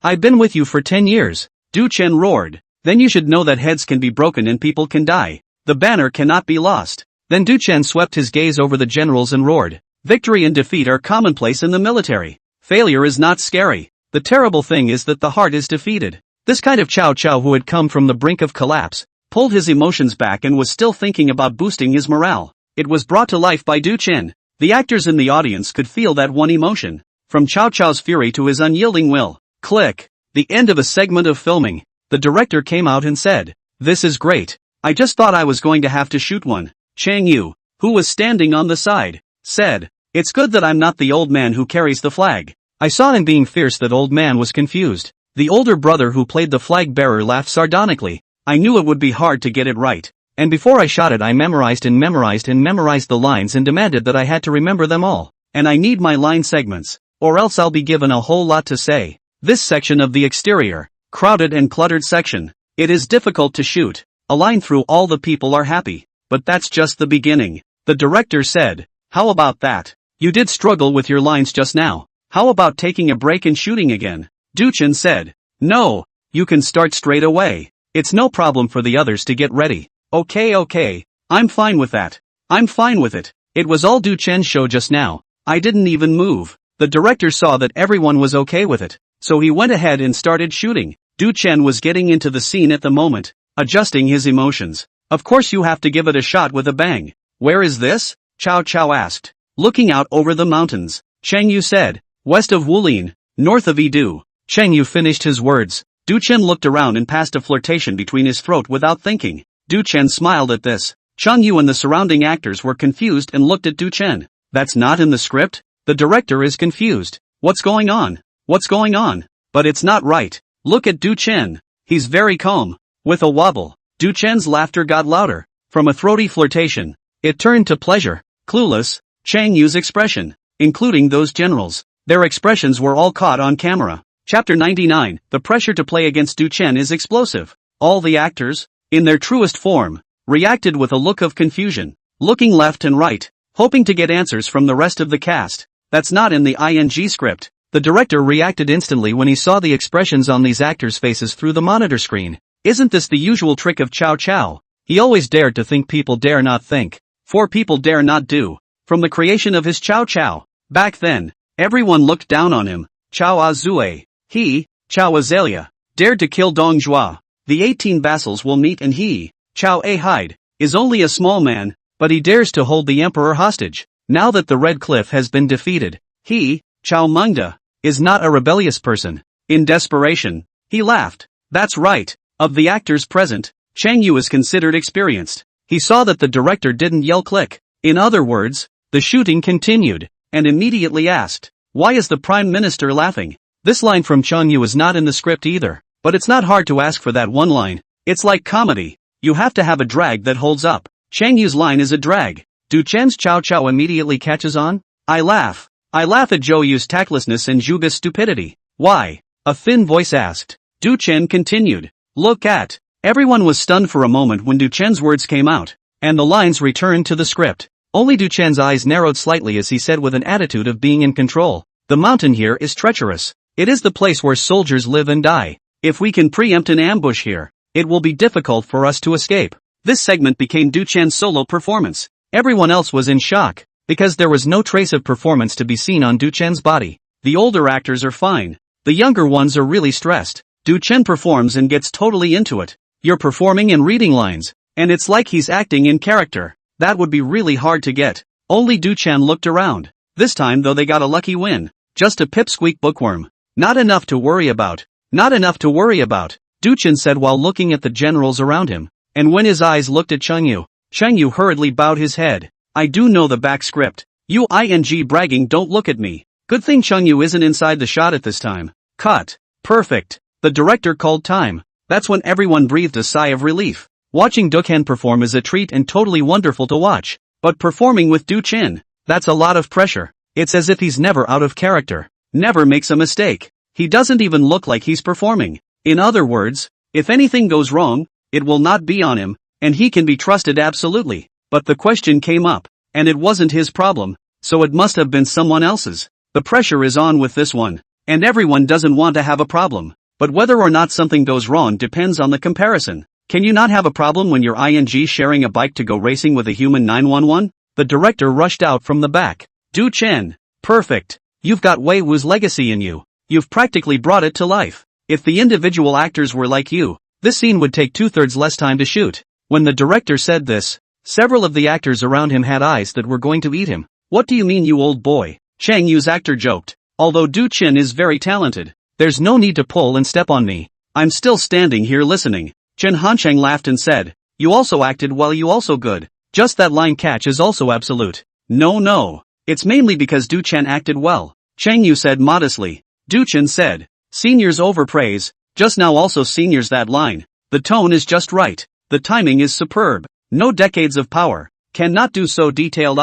I've been with you for 10 years. Du Chen roared. Then you should know that heads can be broken and people can die. The banner cannot be lost. Then Du Chen swept his gaze over the generals and roared. Victory and defeat are commonplace in the military. Failure is not scary. The terrible thing is that the heart is defeated. This kind of Cao Cao, who had come from the brink of collapse, pulled his emotions back and was still thinking about boosting his morale. It was brought to life by Du Chen. The actors in the audience could feel that one emotion. From Chow Chow's fury to his unyielding will. Click. The end of a segment of filming. The director came out and said, "This is great. I just thought I was going to have to shoot one." Chang Yu, who was standing on the side, said, "It's good that I'm not the old man who carries the flag." I saw in being fierce that old man was confused. The older brother who played the flag bearer laughed sardonically. I knew it would be hard to get it right. And before I shot it I memorized the lines and demanded that I had to remember them all. And I need my line segments, or else I'll be given a whole lot to say. This section of the exterior, crowded and cluttered section. It is difficult to shoot. A line through all the people are happy. But that's just the beginning. The director said, "How about that? You did struggle with your lines just now. How about taking a break and shooting again?" Duchen said, "No, you can start straight away. It's no problem for the others to get ready." Okay, I'm fine with that. I'm fine with it. It was all Duchen's show just now. I didn't even move. The director saw that everyone was okay with it, so he went ahead and started shooting. Duchen was getting into the scene at the moment, adjusting his emotions. "Of course you have to give it a shot with a bang." "Where is this?" Chow Chow asked. "Looking out over the mountains," Chang Yu said. "West of Wulin, north of Edu." Chang Yu finished his words. Duchen looked around and passed a flirtation between his throat without thinking. Duchen smiled at this. Chang Yu and the surrounding actors were confused and looked at Duchen. "That's not in the script?" The director is confused. "What's going on? What's going on?" "But it's not right. Look at Duchen. He's very calm." With a wobble, Duchen's laughter got louder. From a throaty flirtation, it turned to pleasure. Clueless, Chang Yu's expression, including those generals, their expressions were all caught on camera. Chapter 99, the pressure to play against Duchen is explosive. All the actors, in their truest form, reacted with a look of confusion, looking left and right, hoping to get answers from the rest of the cast. "That's not in the ING script." The director reacted instantly when he saw the expressions on these actors' faces through the monitor screen. Isn't this the usual trick of Chow Chow? He always dared to think people dare not think, for people dare not do. From the creation of his Chow Chow, back then, everyone looked down on him. Chow Azue, he, Chow Azalea, dared to kill Dong Zhua. The 18 vassals will meet and he, Chow A Hyde, is only a small man, but he dares to hold the emperor hostage. Now that the Red Cliff has been defeated, he, Chow Mungda, is not a rebellious person. In desperation, he laughed. That's right. Of the actors present, Chang Yu is considered experienced. He saw that the director didn't yell click. In other words, the shooting continued, and immediately asked, "Why is the Prime Minister laughing?" This line from Chang Yu is not in the script either, but it's not hard to ask for that one line. It's like comedy. You have to have a drag that holds up. Chang Yu's line is a drag. Duchen's Chow Chow immediately catches on. I laugh at Zhou Yu's tactlessness and Zhuge's stupidity. "Why?" a thin voice asked. Duchen continued. "Look at." Everyone was stunned for a moment when Duchen's words came out, and the lines returned to the script. Only Duchen's eyes narrowed slightly as he said with an attitude of being in control, "The mountain here is treacherous. It is the place where soldiers live and die. If we can preempt an ambush here, it will be difficult for us to escape." This segment became Duchen's solo performance. Everyone else was in shock, because there was no trace of performance to be seen on Duchen's body. The older actors are fine. The younger ones are really stressed. Duchen performs and gets totally into it. You're performing and reading lines, and it's like he's acting in character. That would be really hard to get. Only Duchen looked around. This time though they got a lucky win. Just a pipsqueak bookworm. Not enough to worry about. Not enough to worry about, Duchen said while looking at the generals around him. And when his eyes looked at Chang Yu hurriedly bowed his head. "I do know the back script. You ing bragging, don't look at me." Good thing Chang Yu isn't inside the shot at this time. Cut. Perfect. The director called time. That's when everyone breathed a sigh of relief. Watching Duchen perform is a treat and totally wonderful to watch. But performing with Duchen, that's a lot of pressure. It's as if he's never out of character. Never makes a mistake. He doesn't even look like he's performing. In other words, if anything goes wrong, it will not be on him, and he can be trusted absolutely. But the question came up, and it wasn't his problem, so it must have been someone else's. The pressure is on with this one, and everyone doesn't want to have a problem. But whether or not something goes wrong depends on the comparison. Can you not have a problem when you're ing sharing a bike to go racing with a human 911? The director rushed out from the back. Duchen, perfect. You've got Wei Wu's legacy in you. You've practically brought it to life. If the individual actors were like you, this scene would take 2/3 less time to shoot. When the director said this, several of the actors around him had eyes that were going to eat him. What do you mean, you old boy? Chang Yu's actor joked. Although Du Chin is very talented, there's no need to pull and step on me. I'm still standing here listening. Chen Hancheng laughed and said, you also acted well, you also good. Just that line catch is also absolute. No. It's mainly because Du Chen acted well. Chang Yu said modestly. Du Chen said, seniors overpraise, just now also seniors that line. The tone is just right. The timing is superb. No decades of power. Cannot do so detailed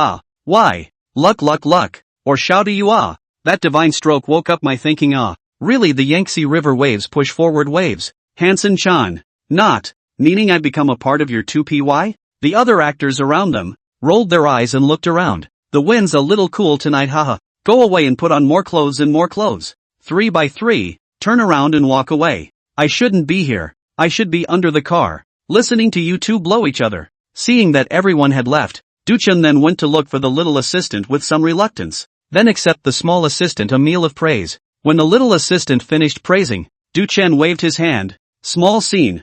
why? Luck. Or shouty you That divine stroke woke up my thinking Really the Yangtze River waves push forward waves. Hansen Chan. Not. Meaning I've become a part of your 2PY? The other actors around them rolled their eyes and looked around. The wind's a little cool tonight, haha. Go away and put on more clothes and more clothes. 3 by 3, turn around and walk away. I shouldn't be here. I should be under the car, listening to you two blow each other. Seeing that everyone had left, Duchen then went to look for the little assistant with some reluctance. Then accept the small assistant a meal of praise. When the little assistant finished praising, Duchen waved his hand. Small scene.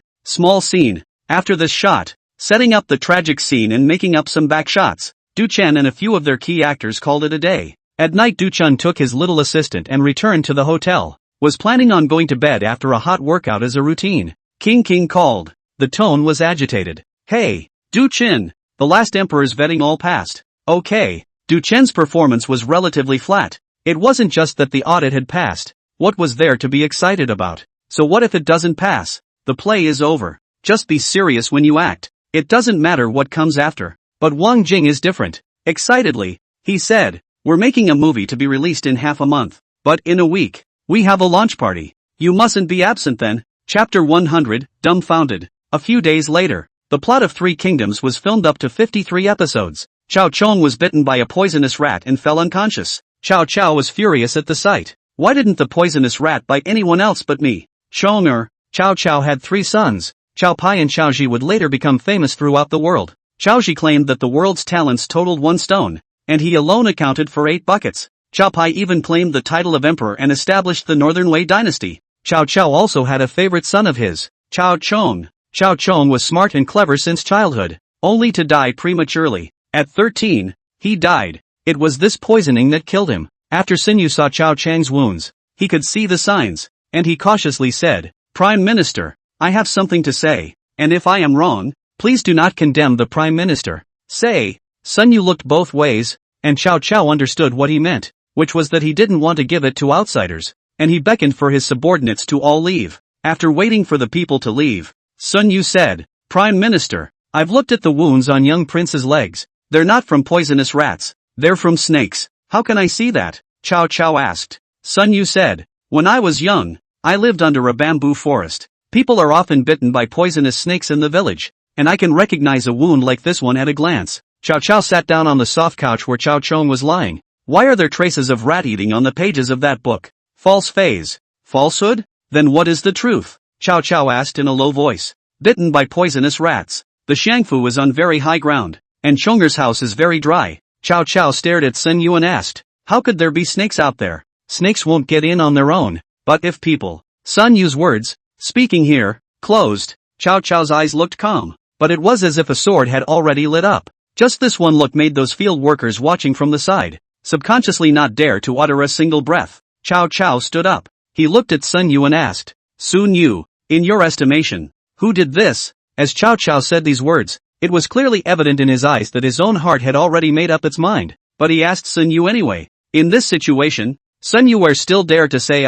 After this shot, setting up the tragic scene and making up some back shots, Duchen and a few of their key actors called it a day. At night Duchen took his little assistant and returned to the hotel. Was planning on going to bed after a hot workout as a routine. King called. The tone was agitated. Hey, Duchen, the last emperor's vetting all passed. Okay. Duchen's performance was relatively flat. It wasn't just that the audit had passed. What was there to be excited about? So what if it doesn't pass? The play is over. Just be serious when you act. It doesn't matter what comes after. But Wang Jing is different. Excitedly, he said, we're making a movie to be released in half a month. But in a week, we have a launch party. You mustn't be absent then. Chapter 100, Dumbfounded. A few days later, the plot of Three Kingdoms was filmed up to 53 episodes. Chao Chong was bitten by a poisonous rat and fell unconscious. Chao was furious at the sight. Why didn't the poisonous rat bite anyone else but me? Chao had 3 sons. Chao Pai and Chao Ji would later become famous throughout the world. Chao Ji claimed that the world's talents totaled 1 stone, and he alone accounted for 8 buckets. Chao Pai even claimed the title of emperor and established the Northern Wei dynasty. Chao also had a favorite son of his, Chao Chong. Chao Chong was smart and clever since childhood, only to die prematurely. At 13, he died. It was this poisoning that killed him. After Xinyu saw Chao Chang's wounds, he could see the signs, and he cautiously said, Prime Minister, I have something to say, and if I am wrong, please do not condemn the Prime Minister. Say. Sun Yu looked both ways, and Chao understood what he meant, which was that he didn't want to give it to outsiders, and he beckoned for his subordinates to all leave. After waiting for the people to leave, Sun Yu said, Prime Minister, I've looked at the wounds on young prince's legs. They're not from poisonous rats, they're from snakes. How can I see that? Chao asked. Sun Yu said, when I was young, I lived under a bamboo forest. People are often bitten by poisonous snakes in the village, and I can recognize a wound like this one at a glance. Chao sat down on the soft couch where Chao Chong was lying. Why are there traces of rat eating on the pages of that book? False phase. Falsehood? Then what is the truth? Chao asked in a low voice. Bitten by poisonous rats. The Shangfu is on very high ground, and Chonger's house is very dry. Chao stared at Sun Yu and asked, how could there be snakes out there? Snakes won't get in on their own. But if people. Sun Yu's words, speaking here, closed. Chao eyes looked calm, but it was as if a sword had already lit up. Just this one look made those field workers watching from the side subconsciously not dare to utter a single breath. Chao stood up. He looked at Sun Yu and asked, Sun Yu, in your estimation, who did this? As Chao said these words, it was clearly evident in his eyes that his own heart had already made up its mind, but he asked Sun Yu anyway. In this situation, Sun Yu still dared to say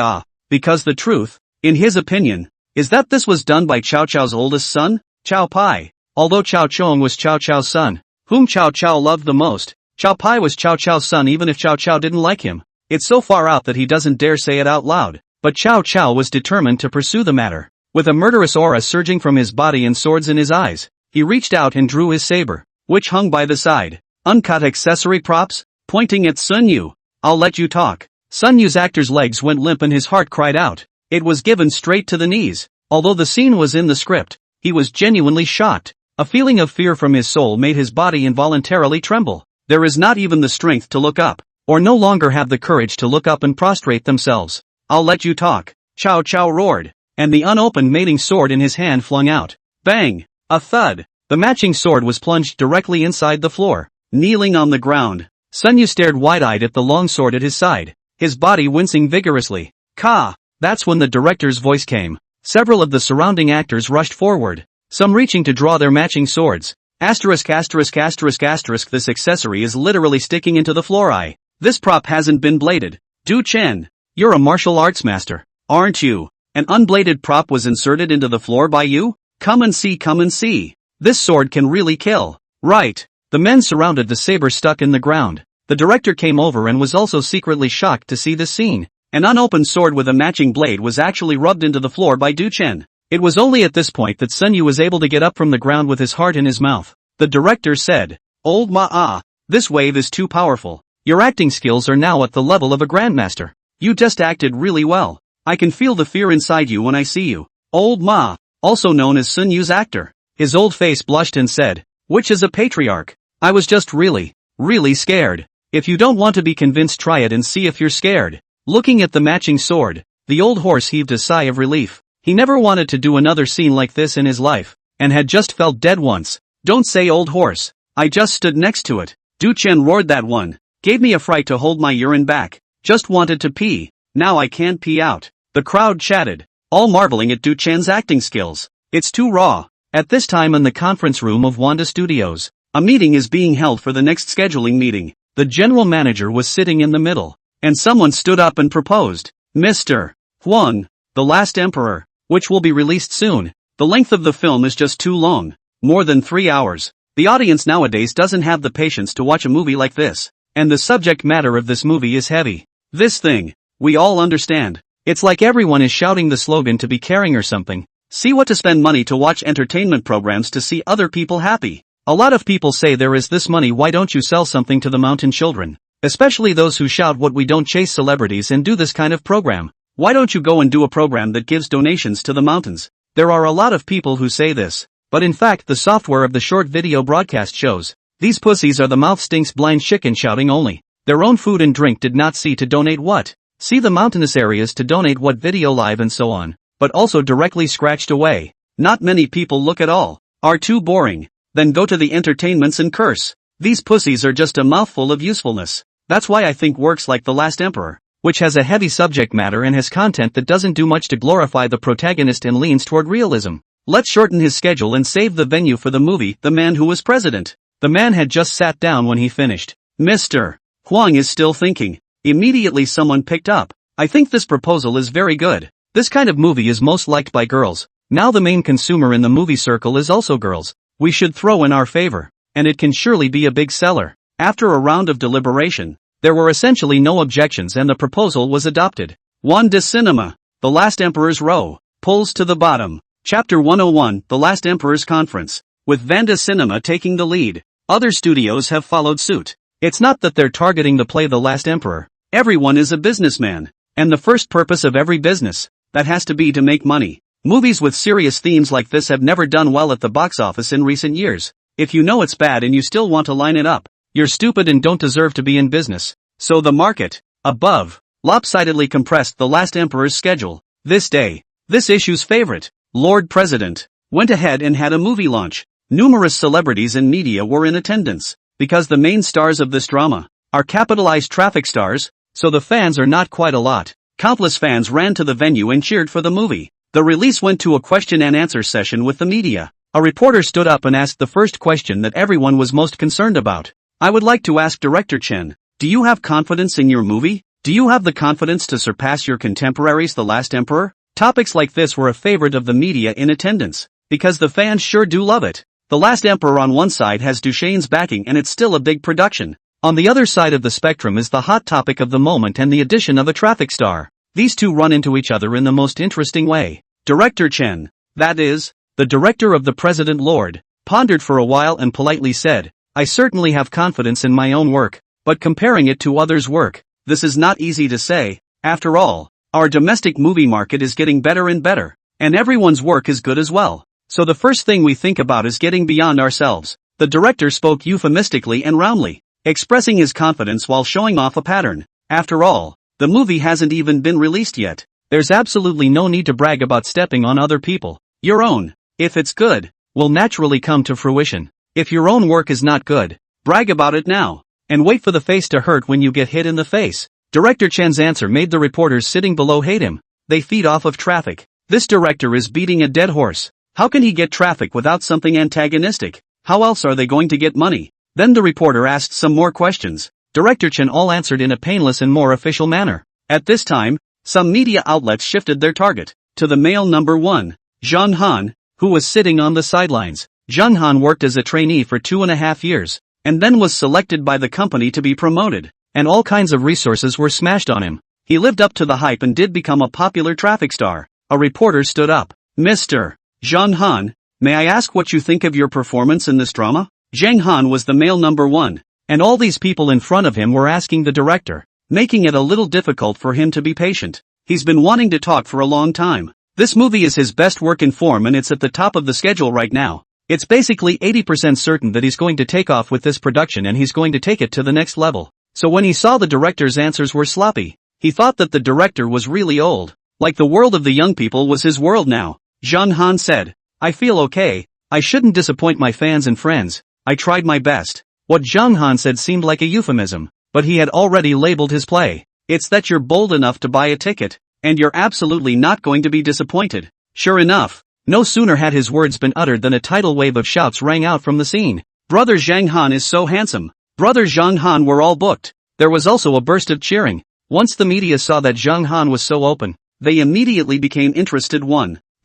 because the truth, in his opinion, is that this was done by Chao oldest son, Chao Pai. Although Chao Chong was Chao son, whom Chao loved the most, Chao Pai was Chao son even if Chao didn't like him. It's so far out that he doesn't dare say it out loud, but Chao was determined to pursue the matter. With a murderous aura surging from his body and swords in his eyes, he reached out and drew his saber, which hung by the side. Uncut accessory props? Pointing at Sun Yu. I'll let you talk. Sun Yu's actor's legs went limp and his heart cried out. It was given straight to the knees. Although the scene was in the script, he was genuinely shocked. A feeling of fear from his soul made his body involuntarily tremble. There is not even the strength to look up, or no longer have the courage to look up and prostrate themselves. I'll let you talk. Chao roared, and the unopened mating sword in his hand flung out. Bang! A thud. The matching sword was plunged directly inside the floor. Kneeling on the ground, Sunyu stared wide-eyed at the long sword at his side, his body wincing vigorously. Ka! That's when the director's voice came. Several of the surrounding actors rushed forward, some reaching to draw their matching swords. Asterisk asterisk asterisk asterisk this accessory is literally sticking into the floor. This prop hasn't been bladed. Du Chen, you're a martial arts master, aren't you? An unbladed prop was inserted into the floor by you? Come and see, come and see. This sword can really kill. Right. The men surrounded the saber stuck in the ground. The director came over and was also secretly shocked to see this scene. An unopened sword with a matching blade was actually rubbed into the floor by Du Chen. It was only at this point that Sunyu was able to get up from the ground with his heart in his mouth. The director said, Old Ma, this wave is too powerful. Your acting skills are now at the level of a grandmaster. You just acted really well. I can feel the fear inside you when I see you. Old Ma, also known as Sunyu's actor. His old face blushed and said, which is a patriarch. I was just really scared. If you don't want to be convinced, try it and see if you're scared. Looking at the matching sword, the old horse heaved a sigh of relief. He never wanted to do another scene like this in his life, and had just felt dead once. Don't say old horse. I just stood next to it. Du Chen roared, that one. Gave me a fright to hold my urine back. Just wanted to pee. Now I can't pee out. The crowd chatted, all marveling at Du Chen's acting skills. It's too raw. At this time in the conference room of Wanda Studios, a meeting is being held for the next scheduling meeting. The general manager was sitting in the middle, and someone stood up and proposed, Mr. Huang, The Last Emperor, which will be released soon. The length of the film is just too long, more than 3 hours. The audience nowadays doesn't have the patience to watch a movie like this, and the subject matter of this movie is heavy. This thing, we all understand. It's like everyone is shouting the slogan to be caring or something. See what to spend money to watch entertainment programs to see other people happy. A lot of people say there is this money, why don't you sell something to the mountain children? Especially those who shout what we don't chase celebrities and do this kind of program. Why don't you go and do a program that gives donations to the mountains? There are a lot of people who say this, but in fact the software of the short video broadcast shows. These pussies are the mouth stinks blind chicken shouting only. Their own food and drink did not see to donate what? See the mountainous areas to donate what video live and so on, but also directly scratched away. Not many people look at all. Are too boring. Then go to the entertainments and curse. These pussies are just a mouthful of usefulness. That's why I think works like The Last Emperor, which has a heavy subject matter and has content that doesn't do much to glorify the protagonist and leans toward realism. Let's shorten his schedule and save the venue for the movie The Man Who Was President. The man had just sat down when he finished. Mr. Huang is still thinking. Immediately someone picked up. I think this proposal is very good. This kind of movie is most liked by girls. Now the main consumer in the movie circle is also girls. We should throw in our favor, and it can surely be a big seller. After a round of deliberation, there were essentially no objections and the proposal was adopted. Wanda Cinema, The Last Emperor's Row, pulls to the bottom. Chapter 101, The Last Emperor's Conference, with Vanda Cinema taking the lead. Other studios have followed suit. It's not that they're targeting the play The Last Emperor. Everyone is a businessman, and the first purpose of every business, that has to be to make money. Movies with serious themes like this have never done well at the box office in recent years. If you know it's bad and you still want to line it up, you're stupid and don't deserve to be in business. So the market, above, lopsidedly compressed The Last Emperor's schedule. This day, this issue's favorite, Lord President, went ahead and had a movie launch. Numerous celebrities and media were in attendance, because the main stars of this drama are capitalized traffic stars, so the fans are not quite a lot. Countless fans ran to the venue and cheered for the movie. The release went to a question and answer session with the media. A reporter stood up and asked the first question that everyone was most concerned about. I would like to ask Director Chen, do you have confidence in your movie? Do you have the confidence to surpass your contemporaries The Last Emperor? Topics like this were a favorite of the media in attendance, because the fans sure do love it. The Last Emperor on one side has Duchesne's backing and it's still a big production. On the other side of the spectrum is the hot topic of the moment and the addition of a traffic star. These two run into each other in the most interesting way. Director Chen, that is, the director of The President Lord, pondered for a while and politely said, I certainly have confidence in my own work, but comparing it to others' work, this is not easy to say. After all, our domestic movie market is getting better and better, and everyone's work is good as well. So the first thing we think about is getting beyond ourselves. The director spoke euphemistically and roundly, expressing his confidence while showing off a pattern. After all, the movie hasn't even been released yet. There's absolutely no need to brag about stepping on other people. Your own, if it's good, will naturally come to fruition. If your own work is not good, brag about it now. and wait for the face to hurt when you get hit in the face. Director Chen's answer made the reporters sitting below hate him. They feed off of traffic. This director is beating a dead horse. How can he get traffic without something antagonistic? How else are they going to get money? Then the reporter asked some more questions. Director Chen all answered in a painless and more official manner. At this time, some media outlets shifted their target to the male number 1, Zhang Han, who was sitting on the sidelines. Zhang Han worked as a trainee for 2.5 years, and then was selected by the company to be promoted, and all kinds of resources were smashed on him. He lived up to the hype and did become a popular traffic star. A reporter stood up. Mr. Zhang Han, may I ask what you think of your performance in this drama? Zhang Han was the male number 1, and all these people in front of him were asking the director, making it a little difficult for him to be patient. He's been wanting to talk for a long time. This movie is his best work in form and it's at the top of the schedule right now. It's basically 80% certain that he's going to take off with this production and he's going to take it to the next level. So when he saw the director's answers were sloppy, he thought that the director was really old. Like the world of the young people was his world now. Zhang Han said, I feel okay, I shouldn't disappoint my fans and friends, I tried my best. What Zhang Han said seemed like a euphemism, but he had already labeled his play. It's that you're bold enough to buy a ticket, and you're absolutely not going to be disappointed. Sure enough, no sooner had his words been uttered than a tidal wave of shouts rang out from the scene. Brother Zhang Han is so handsome. Brother Zhang Han were all booked. There was also a burst of cheering. Once the media saw that Zhang Han was so open, they immediately became interested.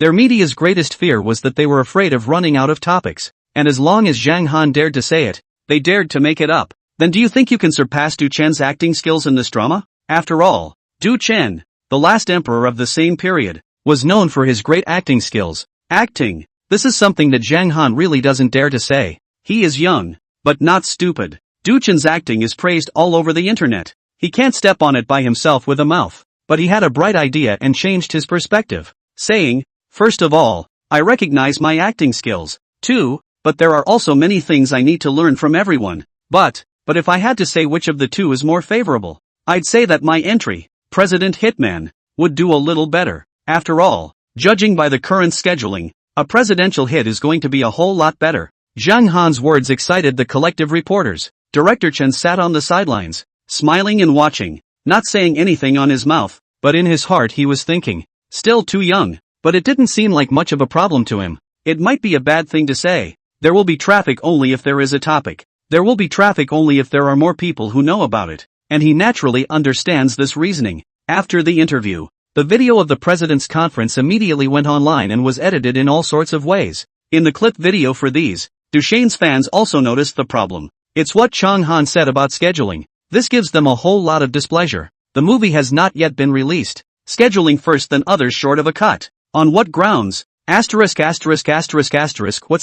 Their media's greatest fear was that they were afraid of running out of topics, and as long as Zhang Han dared to say it, they dared to make it up. Then do you think you can surpass Du Chen's acting skills in this drama? After all, Du Chen, the last emperor of the same period, was known for his great acting skills. Acting. This is something that Zhang Han really doesn't dare to say. He is young, but not stupid. Du Chen's acting is praised all over the internet. He can't step on it by himself with a mouth. But he had a bright idea and changed his perspective, saying, first of all, I recognize my acting skills, too, but there are also many things I need to learn from everyone. But if I had to say which of the two is more favorable, I'd say that my entry, President Hitman, would do a little better. After all, judging by the current scheduling, a presidential hit is going to be a whole lot better. Zhang Han's words excited the collective reporters. Director Chen sat on the sidelines, smiling and watching, not saying anything on his mouth, but in his heart he was thinking, still too young, but it didn't seem like much of a problem to him. It might be a bad thing to say. There will be traffic only if there is a topic. There will be traffic only if there are more people who know about it, and he naturally understands this reasoning. After the interview, the video of the president's conference immediately went online and was edited in all sorts of ways. In the clip video for these, Du Chen's fans also noticed the problem. It's what Zhang Han said about scheduling. This gives them a whole lot of displeasure. The movie has not yet been released. Scheduling first then others short of a cut. On what grounds? What's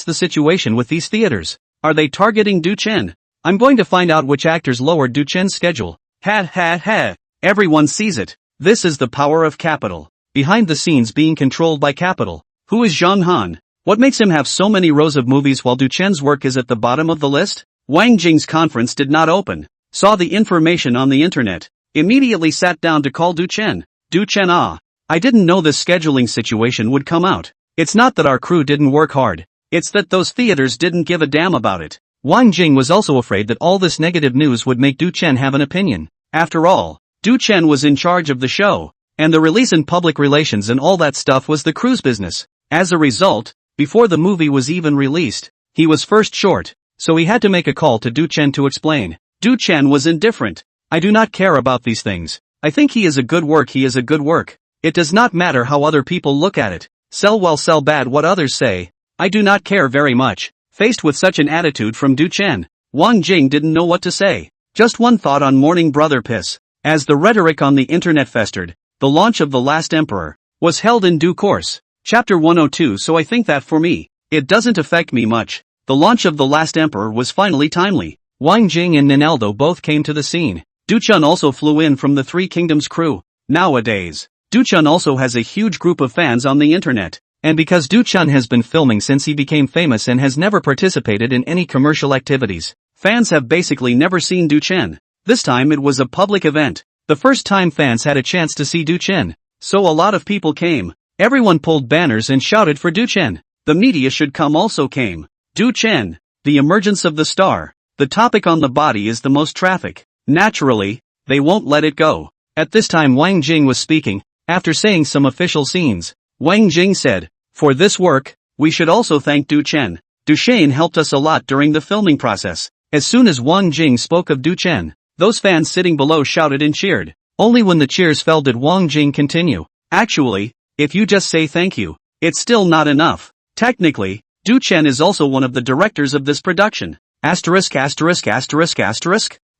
the situation with these theaters? Are they targeting Du Chen? I'm going to find out which actors lowered Du Chen's schedule. Ha. Everyone sees it. This is the power of capital. Behind the scenes being controlled by capital. Who is Zhang Han? What makes him have so many rows of movies while Du Chen's work is at the bottom of the list? Wang Jing's conference did not open. Saw the information on the internet. Immediately sat down to call Du Chen. Du Chen, I didn't know this scheduling situation would come out. It's not that our crew didn't work hard. It's that those theaters didn't give a damn about it. Wang Jing was also afraid that all this negative news would make Du Chen have an opinion. After all, Du Chen was in charge of the show, and the release and public relations and all that stuff was the crew's business. As a result, before the movie was even released, he was first short, so he had to make a call to Du Chen to explain. Du Chen was indifferent. I do not care about these things. I think he is a good work. It does not matter how other people look at it. Sell well, sell bad, what others say. I do not care very much. Faced with such an attitude from Du Chen, Wang Jing didn't know what to say. Just one thought on Morning Brother Piss. As the rhetoric on the internet festered, the launch of The Last Emperor was held in due course. Chapter 102. So I think that for me, it doesn't affect me much. The launch of The Last Emperor was finally timely. Wang Jing and Ninaldo both came to the scene. Du Chen also flew in from the Three Kingdoms crew. Nowadays, Du Chen also has a huge group of fans on the internet. And because Du Chen has been filming since he became famous and has never participated in any commercial activities, fans have basically never seen Du Chen. This time it was a public event. The first time fans had a chance to see Du Chen. So a lot of people came. Everyone pulled banners and shouted for Du Chen. The media should come also came. Du Chen, the emergence of the star. The topic on the body is the most traffic. Naturally, they won't let it go. At this time Wang Jing was speaking. After saying some official scenes, Wang Jing said, "For this work, we should also thank Du Chen. Du Chen helped us a lot during the filming process." As soon as Wang Jing spoke of Du Chen, those fans sitting below shouted and cheered. Only when the cheers fell did Wang Jing continue. "Actually, if you just say thank you, it's still not enough. Technically, Du Chen is also one of the directors of this production."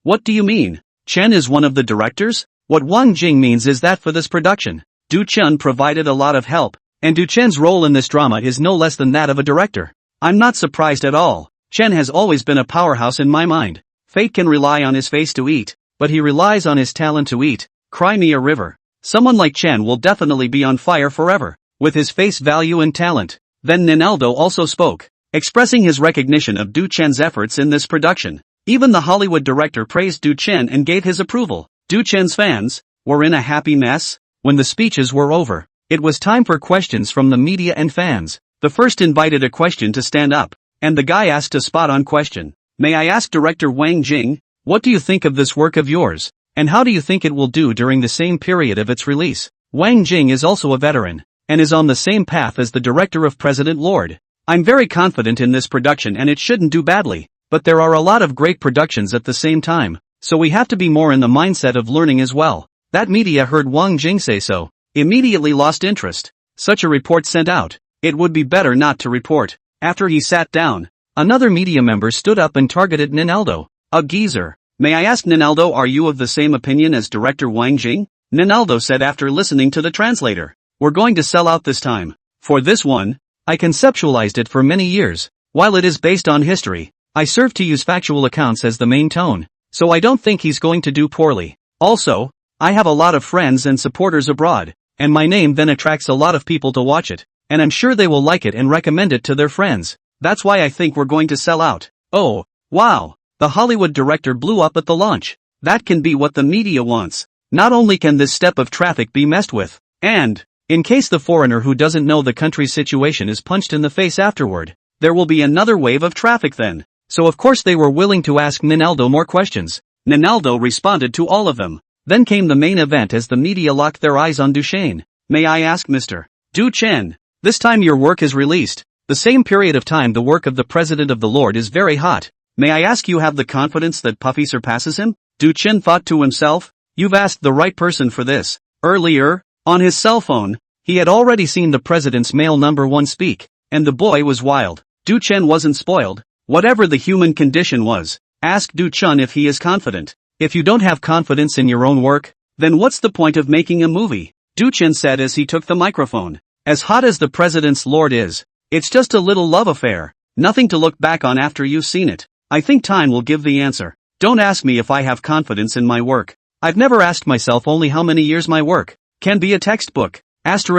What do you mean? Chen is one of the directors? What Wang Jing means is that for this production, Du Chen provided a lot of help, and Du Chen's role in this drama is no less than that of a director. I'm not surprised at all. Chen has always been a powerhouse in my mind. Fate can rely on his face to eat, but he relies on his talent to eat. Cry me a river. Someone like Chen will definitely be on fire forever, with his face value and talent. Then Ninaldo also spoke, expressing his recognition of Du Chen's efforts in this production. Even the Hollywood director praised Du Chen and gave his approval. Du Chen's fans were in a happy mess. When the speeches were over, it was time for questions from the media and fans. The first invited a question to stand up, and the guy asked a spot-on question. "May I ask director Wang Jing, what do you think of this work of yours, and how do you think it will do during the same period of its release?" Wang Jing is also a veteran, and is on the same path as the director of President Lord. "I'm very confident in this production and it shouldn't do badly. But there are a lot of great productions at the same time, so we have to be more in the mindset of learning as well." That media heard Wang Jing say so, immediately lost interest. Such a report sent out, it would be better not to report. After he sat down, another media member stood up and targeted Ninaldo. "A geezer. May I ask Ninaldo, are you of the same opinion as director Wang Jing?" Ninaldo said after listening to the translator. "We're going to sell out this time. For this one, I conceptualized it for many years. While it is based on history, I serve to use factual accounts as the main tone, so I don't think he's going to do poorly. Also, I have a lot of friends and supporters abroad, and my name then attracts a lot of people to watch it, and I'm sure they will like it and recommend it to their friends. That's why I think we're going to sell out." Oh, wow! The Hollywood director blew up at the launch. That can be what the media wants. Not only can this step of traffic be messed with, and, in case the foreigner who doesn't know the country's situation is punched in the face afterward, there will be another wave of traffic then. So of course they were willing to ask Ninaldo more questions. Ninaldo responded to all of them. Then came the main event as the media locked their eyes on Du Chen. "May I ask Mr. Du Chen, this time your work is released. The same period of time the work of the President of the Lord is very hot. May I ask you have the confidence that Puffy surpasses him?" Du Chen thought to himself, "You've asked the right person for this." Earlier, on his cell phone, he had already seen the President's male #1 speak, and the boy was wild. Du Chen wasn't spoiled. Whatever the human condition was, ask Du Chen if he is confident. If you don't have confidence in your own work, then what's the point of making a movie? Du Chen said as he took the microphone. As hot as the President's Lord is, it's just a little love affair. Nothing to look back on after you've seen it. I think time will give the answer. Don't ask me if I have confidence in my work. I've never asked myself only how many years my work can be a textbook. As Du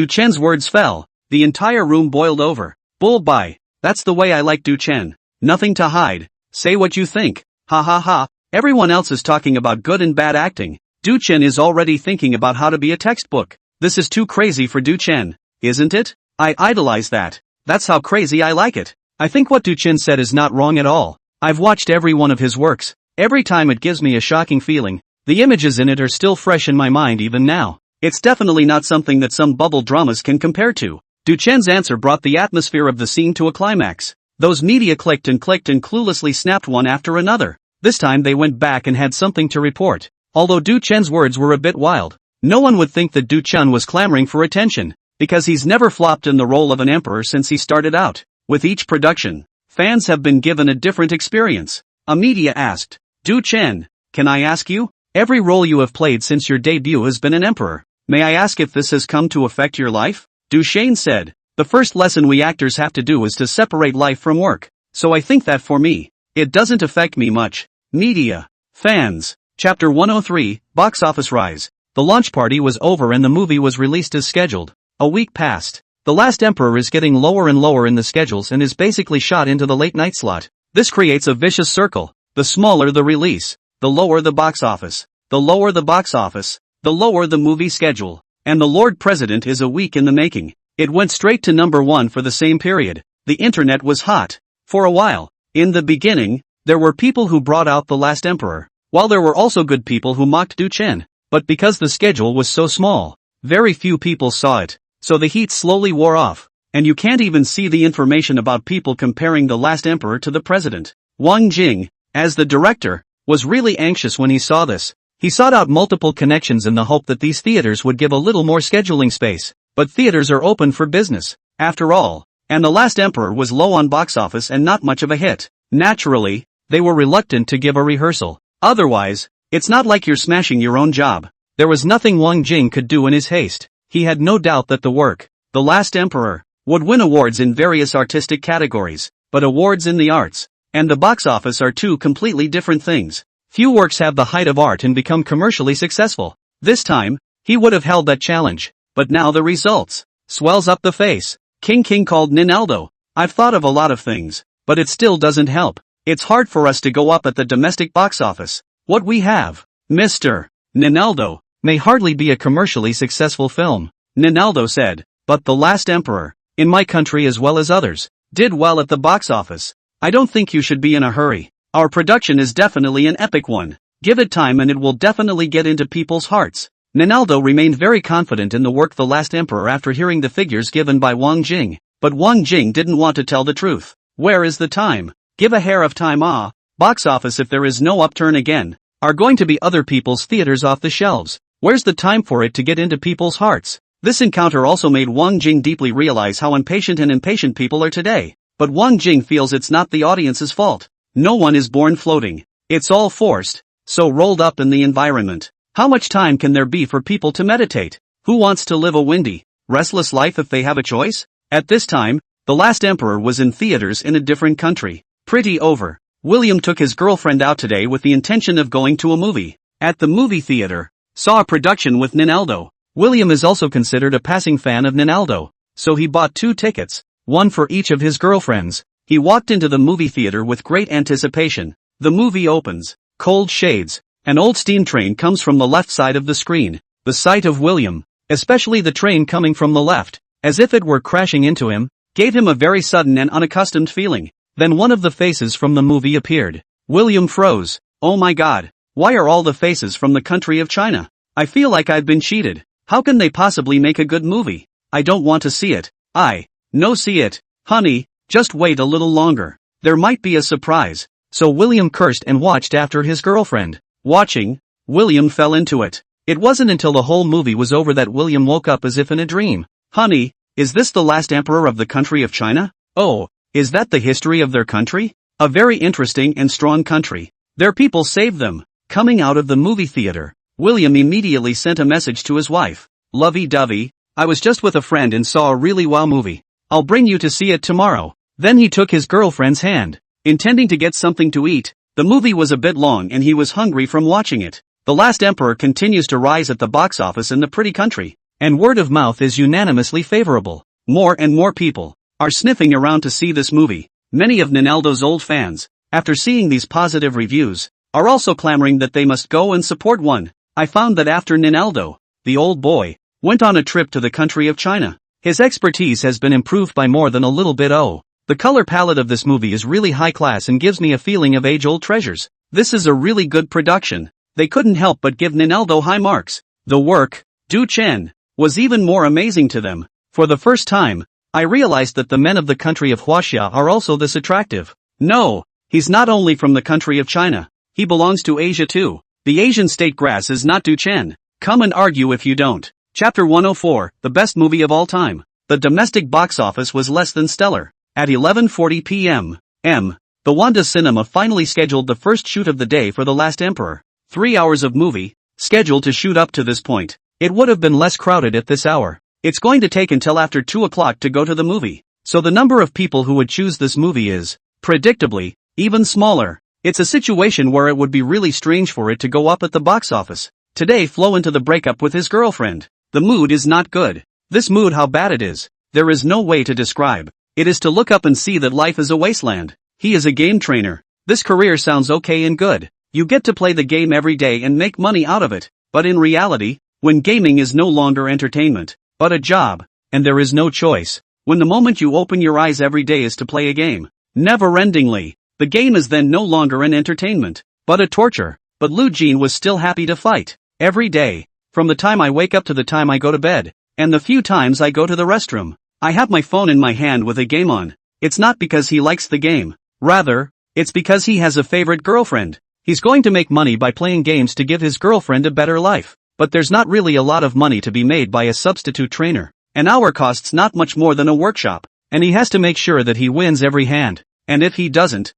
Chen's words fell, the entire room boiled over. Bull bye. That's the way I like Du Chen. Nothing to hide. Say what you think. Ha ha ha. Everyone else is talking about good and bad acting. Du Chen is already thinking about how to be a textbook. This is too crazy for Du Chen, isn't it? I idolize that. That's how crazy I like it. I think what Du Chen said is not wrong at all. I've watched every one of his works. Every time it gives me a shocking feeling. The images in it are still fresh in my mind even now. It's definitely not something that some bubble dramas can compare to. Du Chen's answer brought the atmosphere of the scene to a climax. Those media clicked and cluelessly snapped one after another. This time they went back and had something to report. Although Du Chen's words were a bit wild, no one would think that Du Chen was clamoring for attention, because he's never flopped in the role of an emperor since he started out. With each production, fans have been given a different experience. A media asked, Du Chen, can I ask you? Every role you have played since your debut has been an emperor. May I ask if this has come to affect your life? Du Chen said, the first lesson we actors have to do is to separate life from work. So I think that for me, it doesn't affect me much. Media. Fans. Chapter 103, Box Office Rise. The launch party was over and the movie was released as scheduled. A week passed. The Last Emperor is getting lower and lower in the schedules and is basically shot into the late night slot. This creates a vicious circle. The smaller the release, the lower the box office. The lower the box office, the lower the movie schedule. And the Lord President is a week in the making. It went straight to #1 for the same period. The internet was hot. For a while, in the beginning, there were people who brought out The Last Emperor, while there were also good people who mocked Du Chen. But because the schedule was so small, very few people saw it, so the heat slowly wore off, and you can't even see the information about people comparing The Last Emperor to the president. Wang Jing, as the director, was really anxious when he saw this. He sought out multiple connections in the hope that these theaters would give a little more scheduling space, but theaters are open for business, after all, and The Last Emperor was low on box office and not much of a hit. Naturally, they were reluctant to give a rehearsal. Otherwise, it's not like you're smashing your own job. There was nothing Wang Jing could do in his haste. He had no doubt that the work, The Last Emperor, would win awards in various artistic categories, but awards in the arts and the box office are two completely different things. Few works have the height of art and become commercially successful. This time, he would have held that challenge, but now the results swells up the face. King called Ninaldo. I've thought of a lot of things, but it still doesn't help. It's hard for us to go up at the domestic box office. What we have, Mr. Ninaldo, may hardly be a commercially successful film, Ninaldo said, but The Last Emperor, in my country as well as others, did well at the box office. I don't think you should be in a hurry. Our production is definitely an epic one. Give it time and it will definitely get into people's hearts. Ninaldo remained very confident in the work The Last Emperor after hearing the figures given by Wang Jing, but Wang Jing didn't want to tell the truth. Where is the time? Give a hair of time. Box office if there is no upturn again, are going to be other people's theaters off the shelves. Where's the time for it to get into people's hearts? This encounter also made Wang Jing deeply realize how impatient people are today. But Wang Jing feels it's not the audience's fault. No one is born floating. It's all forced, so rolled up in the environment. How much time can there be for people to meditate? Who wants to live a windy, restless life if they have a choice? At this time, The Last Emperor was in theaters in a different country. Pretty over. William took his girlfriend out today with the intention of going to a movie. At the movie theater, saw a production with Ninaldo. William is also considered a passing fan of Ninaldo, so he bought 2 tickets, one for each of his girlfriends. He walked into the movie theater with great anticipation. The movie opens. Cold shades. An old steam train comes from the left side of the screen. The sight of William, especially the train coming from the left, as if it were crashing into him, gave him a very sudden and unaccustomed feeling. Then one of the faces from the movie appeared. William froze. Oh my God, why are all the faces from the country of China? I feel like I've been cheated. How can they possibly make a good movie? I don't want to see it. No see it, honey, just wait a little longer. There might be a surprise. So William cursed and watched after his girlfriend. Watching, William fell into it. It wasn't until the whole movie was over that William woke up as if in a dream. Honey, is this the last emperor of the country of China? Oh, is that the history of their country? A very interesting and strong country. Their people saved them. Coming out of the movie theater, William immediately sent a message to his wife. Lovey-dovey, I was just with a friend and saw a really wow movie. I'll bring you to see it tomorrow. Then he took his girlfriend's hand, intending to get something to eat. The movie was a bit long and he was hungry from watching it. The Last Emperor continues to rise at the box office in the pretty country, and word of mouth is unanimously favorable. More and more people are sniffing around to see this movie. Many of Ninaldo's old fans, after seeing these positive reviews, are also clamoring that they must go and support one. I found that after Ninaldo, the old boy, went on a trip to the country of China, his expertise has been improved by more than a little bit. The color palette of this movie is really high class and gives me a feeling of age-old treasures. This is a really good production. They couldn't help but give Ninaldo high marks. The work, Du Chen, was even more amazing to them. For the first time, I realized that the men of the country of Huaxia are also this attractive. No, he's not only from the country of China, he belongs to Asia too. The Asian state grass is not Du Chen. Come and argue if you don't. Chapter 104, the best movie of all time. The domestic box office was less than stellar. At 11:40 p.m. The Wanda Cinema finally scheduled the first shoot of the day for The Last Emperor. 3 hours of movie, scheduled to shoot up to this point. It would have been less crowded at this hour. It's going to take until after 2 o'clock to go to the movie. So the number of people who would choose this movie is, predictably, even smaller. It's a situation where it would be really strange for it to go up at the box office. Today Flo into the breakup with his girlfriend. The mood is not good. This mood, how bad it is, there is no way to describe. It is to look up and see that life is a wasteland. He is a game trainer. This career sounds okay and good. You get to play the game every day and make money out of it. But in reality, when gaming is no longer entertainment, but a job, and there is no choice, when the moment you open your eyes every day is to play a game, never-endingly. The game is then no longer an entertainment, but a torture. But Lu Jin was still happy to fight. Every day. From the time I wake up to the time I go to bed. And the few times I go to the restroom. I have my phone in my hand with a game on. It's not because he likes the game. Rather, it's because he has a favorite girlfriend. He's going to make money by playing games to give his girlfriend a better life. But there's not really a lot of money to be made by a substitute trainer. An hour costs not much more than a workshop. And he has to make sure that he wins every hand. And if he doesn't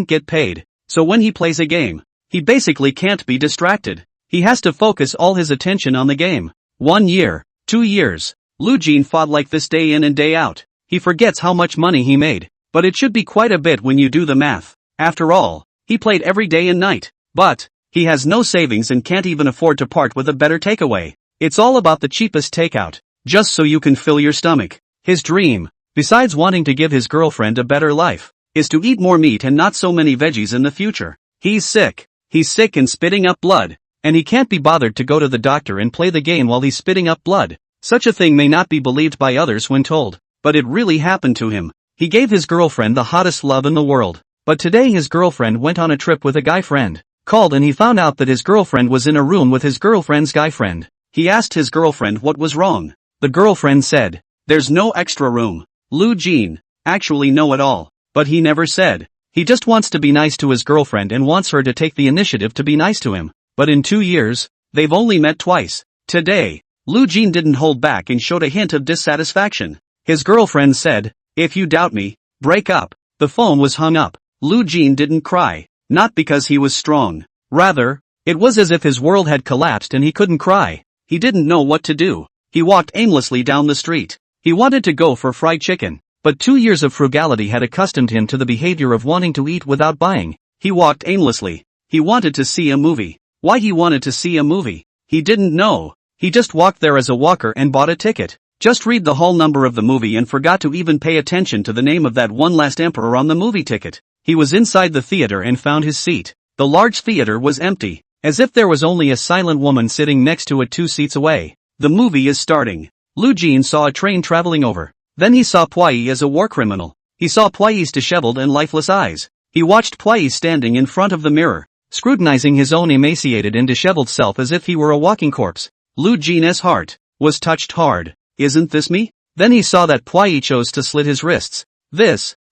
get paid. So when he plays a game, he basically can't be distracted. He has to focus all his attention on the game. 1 year, 2 years. Lu Jin fought like this day in and day out. He forgets how much money he made. But it should be quite a bit when you do the math. After all, he played every day and night. But he has no savings and can't even afford to part with a better takeaway. It's all about the cheapest takeout. Just so you can fill your stomach. His dream, besides wanting to give his girlfriend a better life, is to eat more meat and not so many veggies in the future. He's sick. He's sick and spitting up blood. And he can't be bothered to go to the doctor and play the game while he's spitting up blood. Such a thing may not be believed by others when told, but it really happened to him. He gave his girlfriend the hottest love in the world. But today his girlfriend went on a trip with a guy friend. Called and he found out that his girlfriend was in a room with his girlfriend's guy friend. He asked his girlfriend what was wrong. The girlfriend said, "There's no extra room." Lu Jin actually know it all, but he never said. He just wants to be nice to his girlfriend and wants her to take the initiative to be nice to him. But in 2 years, they've only met twice. Today, Lu Jin didn't hold back and showed a hint of dissatisfaction. His girlfriend said, "If you doubt me, break up." The phone was hung up. Lu Jin didn't cry. Not because he was strong. Rather, it was as if his world had collapsed and he couldn't cry. He didn't know what to do. He walked aimlessly down the street. He wanted to go for fried chicken. But 2 years of frugality had accustomed him to the behavior of wanting to eat without buying. He walked aimlessly. He wanted to see a movie. Why he wanted to see a movie? He didn't know. He just walked there as a walker and bought a ticket. Just read the whole number of the movie and forgot to even pay attention to the name of that one last emperor on the movie ticket. He was inside the theater and found his seat. The large theater was empty, as if there was only a silent woman sitting next to it 2 seats away. The movie is starting. Lu Jin saw a train traveling over. Then he saw Puyi as a war criminal. He saw Puyi's disheveled and lifeless eyes. He watched Puyi standing in front of the mirror, scrutinizing his own emaciated and disheveled self as if he were a walking corpse. Lu Jin's heart was touched hard. Isn't this me? Then he saw that Puyi chose to slit his wrists.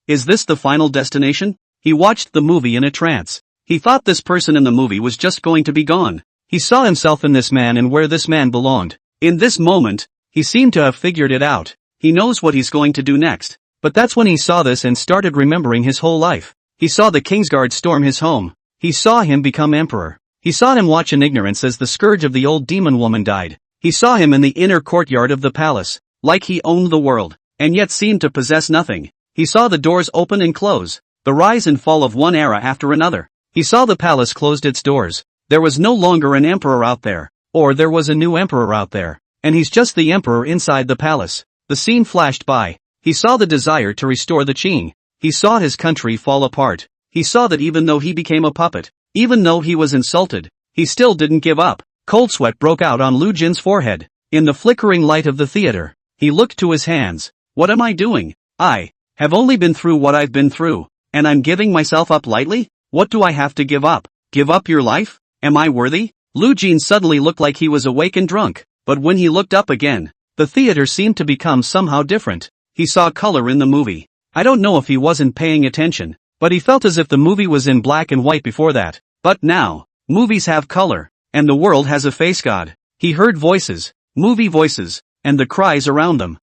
Is this the final destination? He watched the movie in a trance. He thought this person in the movie was just going to be gone. He saw himself in this man and where this man belonged. In this moment, he seemed to have figured it out. He knows what he's going to do next. But that's when he saw this and started remembering his whole life. He saw the Kingsguard storm his home. He saw him become emperor. He saw him watch in ignorance as the scourge of the old demon woman died. He saw him in the inner courtyard of the palace, like he owned the world, and yet seemed to possess nothing. He saw the doors open and close, the rise and fall of one era after another. He saw the palace closed its doors. There was no longer an emperor out there, or there was a new emperor out there, and he's just the emperor inside the palace. The scene flashed by. He saw the desire to restore the Qing. He saw his country fall apart. He saw that even though he became a puppet, even though he was insulted, he still didn't give up. Cold sweat broke out on Lu Jin's forehead. In the flickering light of the theater, he looked to his hands. What am I doing? I have only been through what I've been through, and I'm giving myself up lightly? What do I have to give up? Give up your life? Am I worthy? Lu Jin suddenly looked like he was awake and drunk, but when he looked up again, the theater seemed to become somehow different. He saw color in the movie. I don't know if he wasn't paying attention, but he felt as if the movie was in black and white before that. But now, movies have color, and the world has a face god. He heard voices, movie voices, and the cries around them.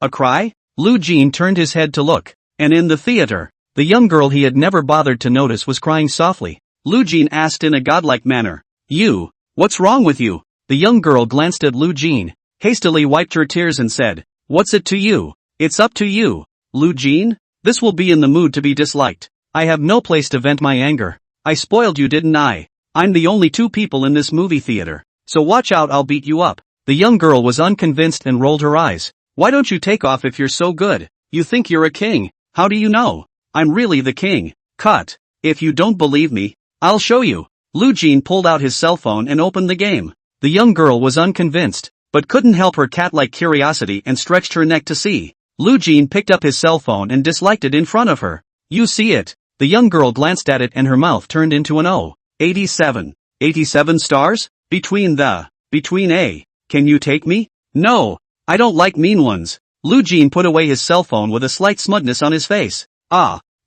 A cry? Lu Jin turned his head to look, and in the theater, the young girl he had never bothered to notice was crying softly. Lu Jin asked in a godlike manner, what's wrong with you? The young girl glanced at Lu Jin, hastily wiped her tears and said, what's it to you? It's up to you. Lu Jin? This will be in the mood to be disliked. I have no place to vent my anger. I spoiled you, didn't I? I'm the only 2 people in this movie theater. So watch out, I'll beat you up. The young girl was unconvinced and rolled her eyes. Why don't you take off if you're so good? You think you're a king. How do you know? I'm really the king. Cut. If you don't believe me, I'll show you. Lu Jin pulled out his cell phone and opened the game. The young girl was unconvinced, but couldn't help her cat-like curiosity and stretched her neck to see. Lu Jin picked up his cell phone and disliked it in front of her. You see it. The young girl glanced at it and her mouth turned into an O. 87. 87 stars? Between A. Can you take me? No. I don't like mean ones. Lu Jin put away his cell phone with a slight smugness on his face.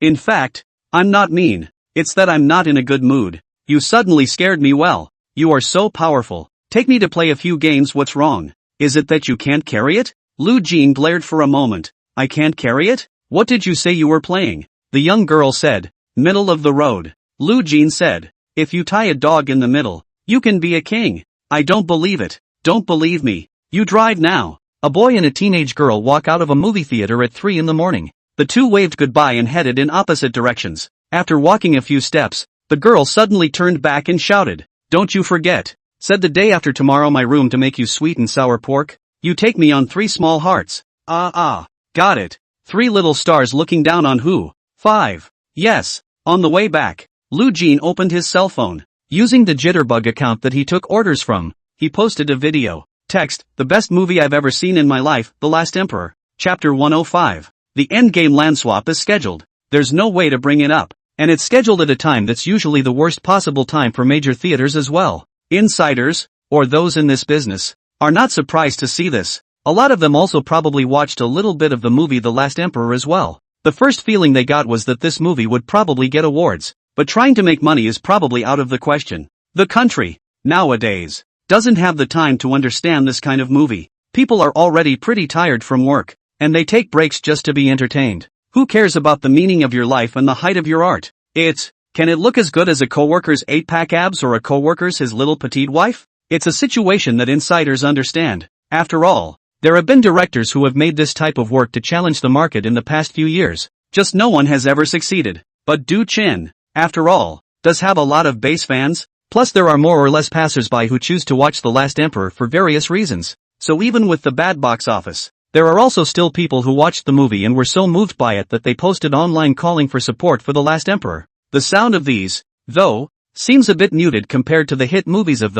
In fact, I'm not mean. It's that I'm not in a good mood. You suddenly scared me well. You are so powerful. Take me to play a few games. What's wrong? Is it that you can't carry it? Lu Jin glared for a moment. I can't carry it? What did you say you were playing? The young girl said. Middle of the road. Lu Jin said. If you tie a dog in the middle, you can be a king. I don't believe it. Don't believe me. You drive now. A boy and a teenage girl walk out of a movie theater at 3 in the morning. The two waved goodbye and headed in opposite directions. After walking a few steps, the girl suddenly turned back and shouted. Don't you forget. Said the day after tomorrow my room to make you sweet and sour pork. You take me on 3 small hearts. Got it. 3 little stars looking down on who? 5. Yes. On the way back, Lu Jin opened his cell phone. Using the Jitterbug account that he took orders from, he posted a video. Text, the best movie I've ever seen in my life, The Last Emperor. Chapter 105. The endgame land swap is scheduled. There's no way to bring it up. And it's scheduled at a time that's usually the worst possible time for major theaters as well. Insiders, or those in this business, are not surprised to see this. A lot of them also probably watched a little bit of the movie The Last Emperor as well. The first feeling they got was that this movie would probably get awards, but trying to make money is probably out of the question. The country, nowadays, doesn't have the time to understand this kind of movie. People are already pretty tired from work, and they take breaks just to be entertained. Who cares about the meaning of your life and the height of your art? Can it look as good as a coworker's 8-pack abs or a coworker's his little petite wife? It's a situation that insiders understand. After all, there have been directors who have made this type of work to challenge the market in the past few years. Just no one has ever succeeded. But Du Chen, after all, does have a lot of base fans. Plus there are more or less passers-by who choose to watch The Last Emperor for various reasons. So even with the bad box office, there are also still people who watched the movie and were so moved by it that they posted online calling for support for The Last Emperor. The sound of these, though, seems a bit muted compared to the hit movies of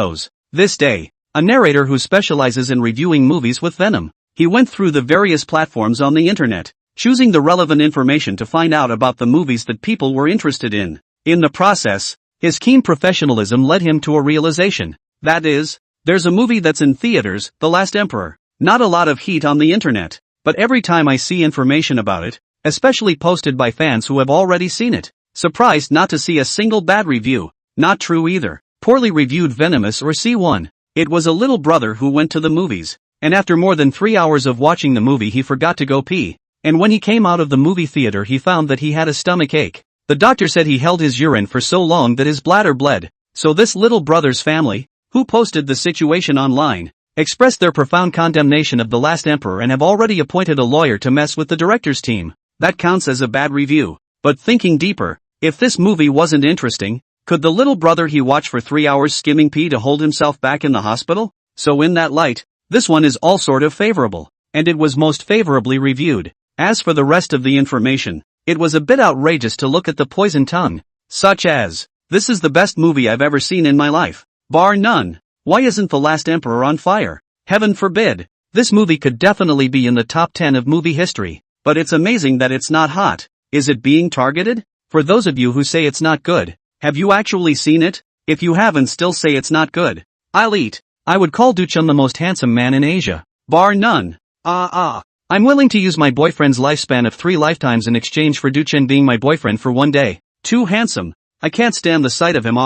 this day. A narrator who specializes in reviewing movies with venom. He went through the various platforms on the internet, choosing the relevant information to find out about the movies that people were interested in. In the process, his keen professionalism led him to a realization. That is, there's a movie that's in theaters, The Last Emperor. Not a lot of heat on the internet, but every time I see information about it, especially posted by fans who have already seen it, surprised not to see a single bad review. Not true either. Poorly reviewed, venomous, or C1. It was a little brother who went to the movies, and after more than 3 hours of watching the movie he forgot to go pee, and when he came out of the movie theater he found that he had a stomach ache. The doctor said he held his urine for so long that his bladder bled. So this little brother's family, who posted the situation online, expressed their profound condemnation of The Last Emperor and have already appointed a lawyer to mess with the director's team. That counts as a bad review. But thinking deeper, if this movie wasn't interesting, could the little brother he watched for 3 hours skimming pee to hold himself back in the hospital? So in that light, this one is all sort of favorable, and it was most favorably reviewed. As for the rest of the information, it was a bit outrageous to look at the poison tongue, such as, this is the best movie I've ever seen in my life, bar none. Why isn't The Last Emperor on fire? Heaven forbid. This movie could definitely be in the top 10 of movie history, but it's amazing that it's not hot. Is it being targeted? For those of you who say it's not good, have you actually seen it? If you haven't, still say it's not good. I'll eat. I would call Duchan the most handsome man in Asia, bar none. I'm willing to use my boyfriend's lifespan of 3 lifetimes in exchange for Duchan being my boyfriend for 1 day. Too handsome. I can't stand the sight of him.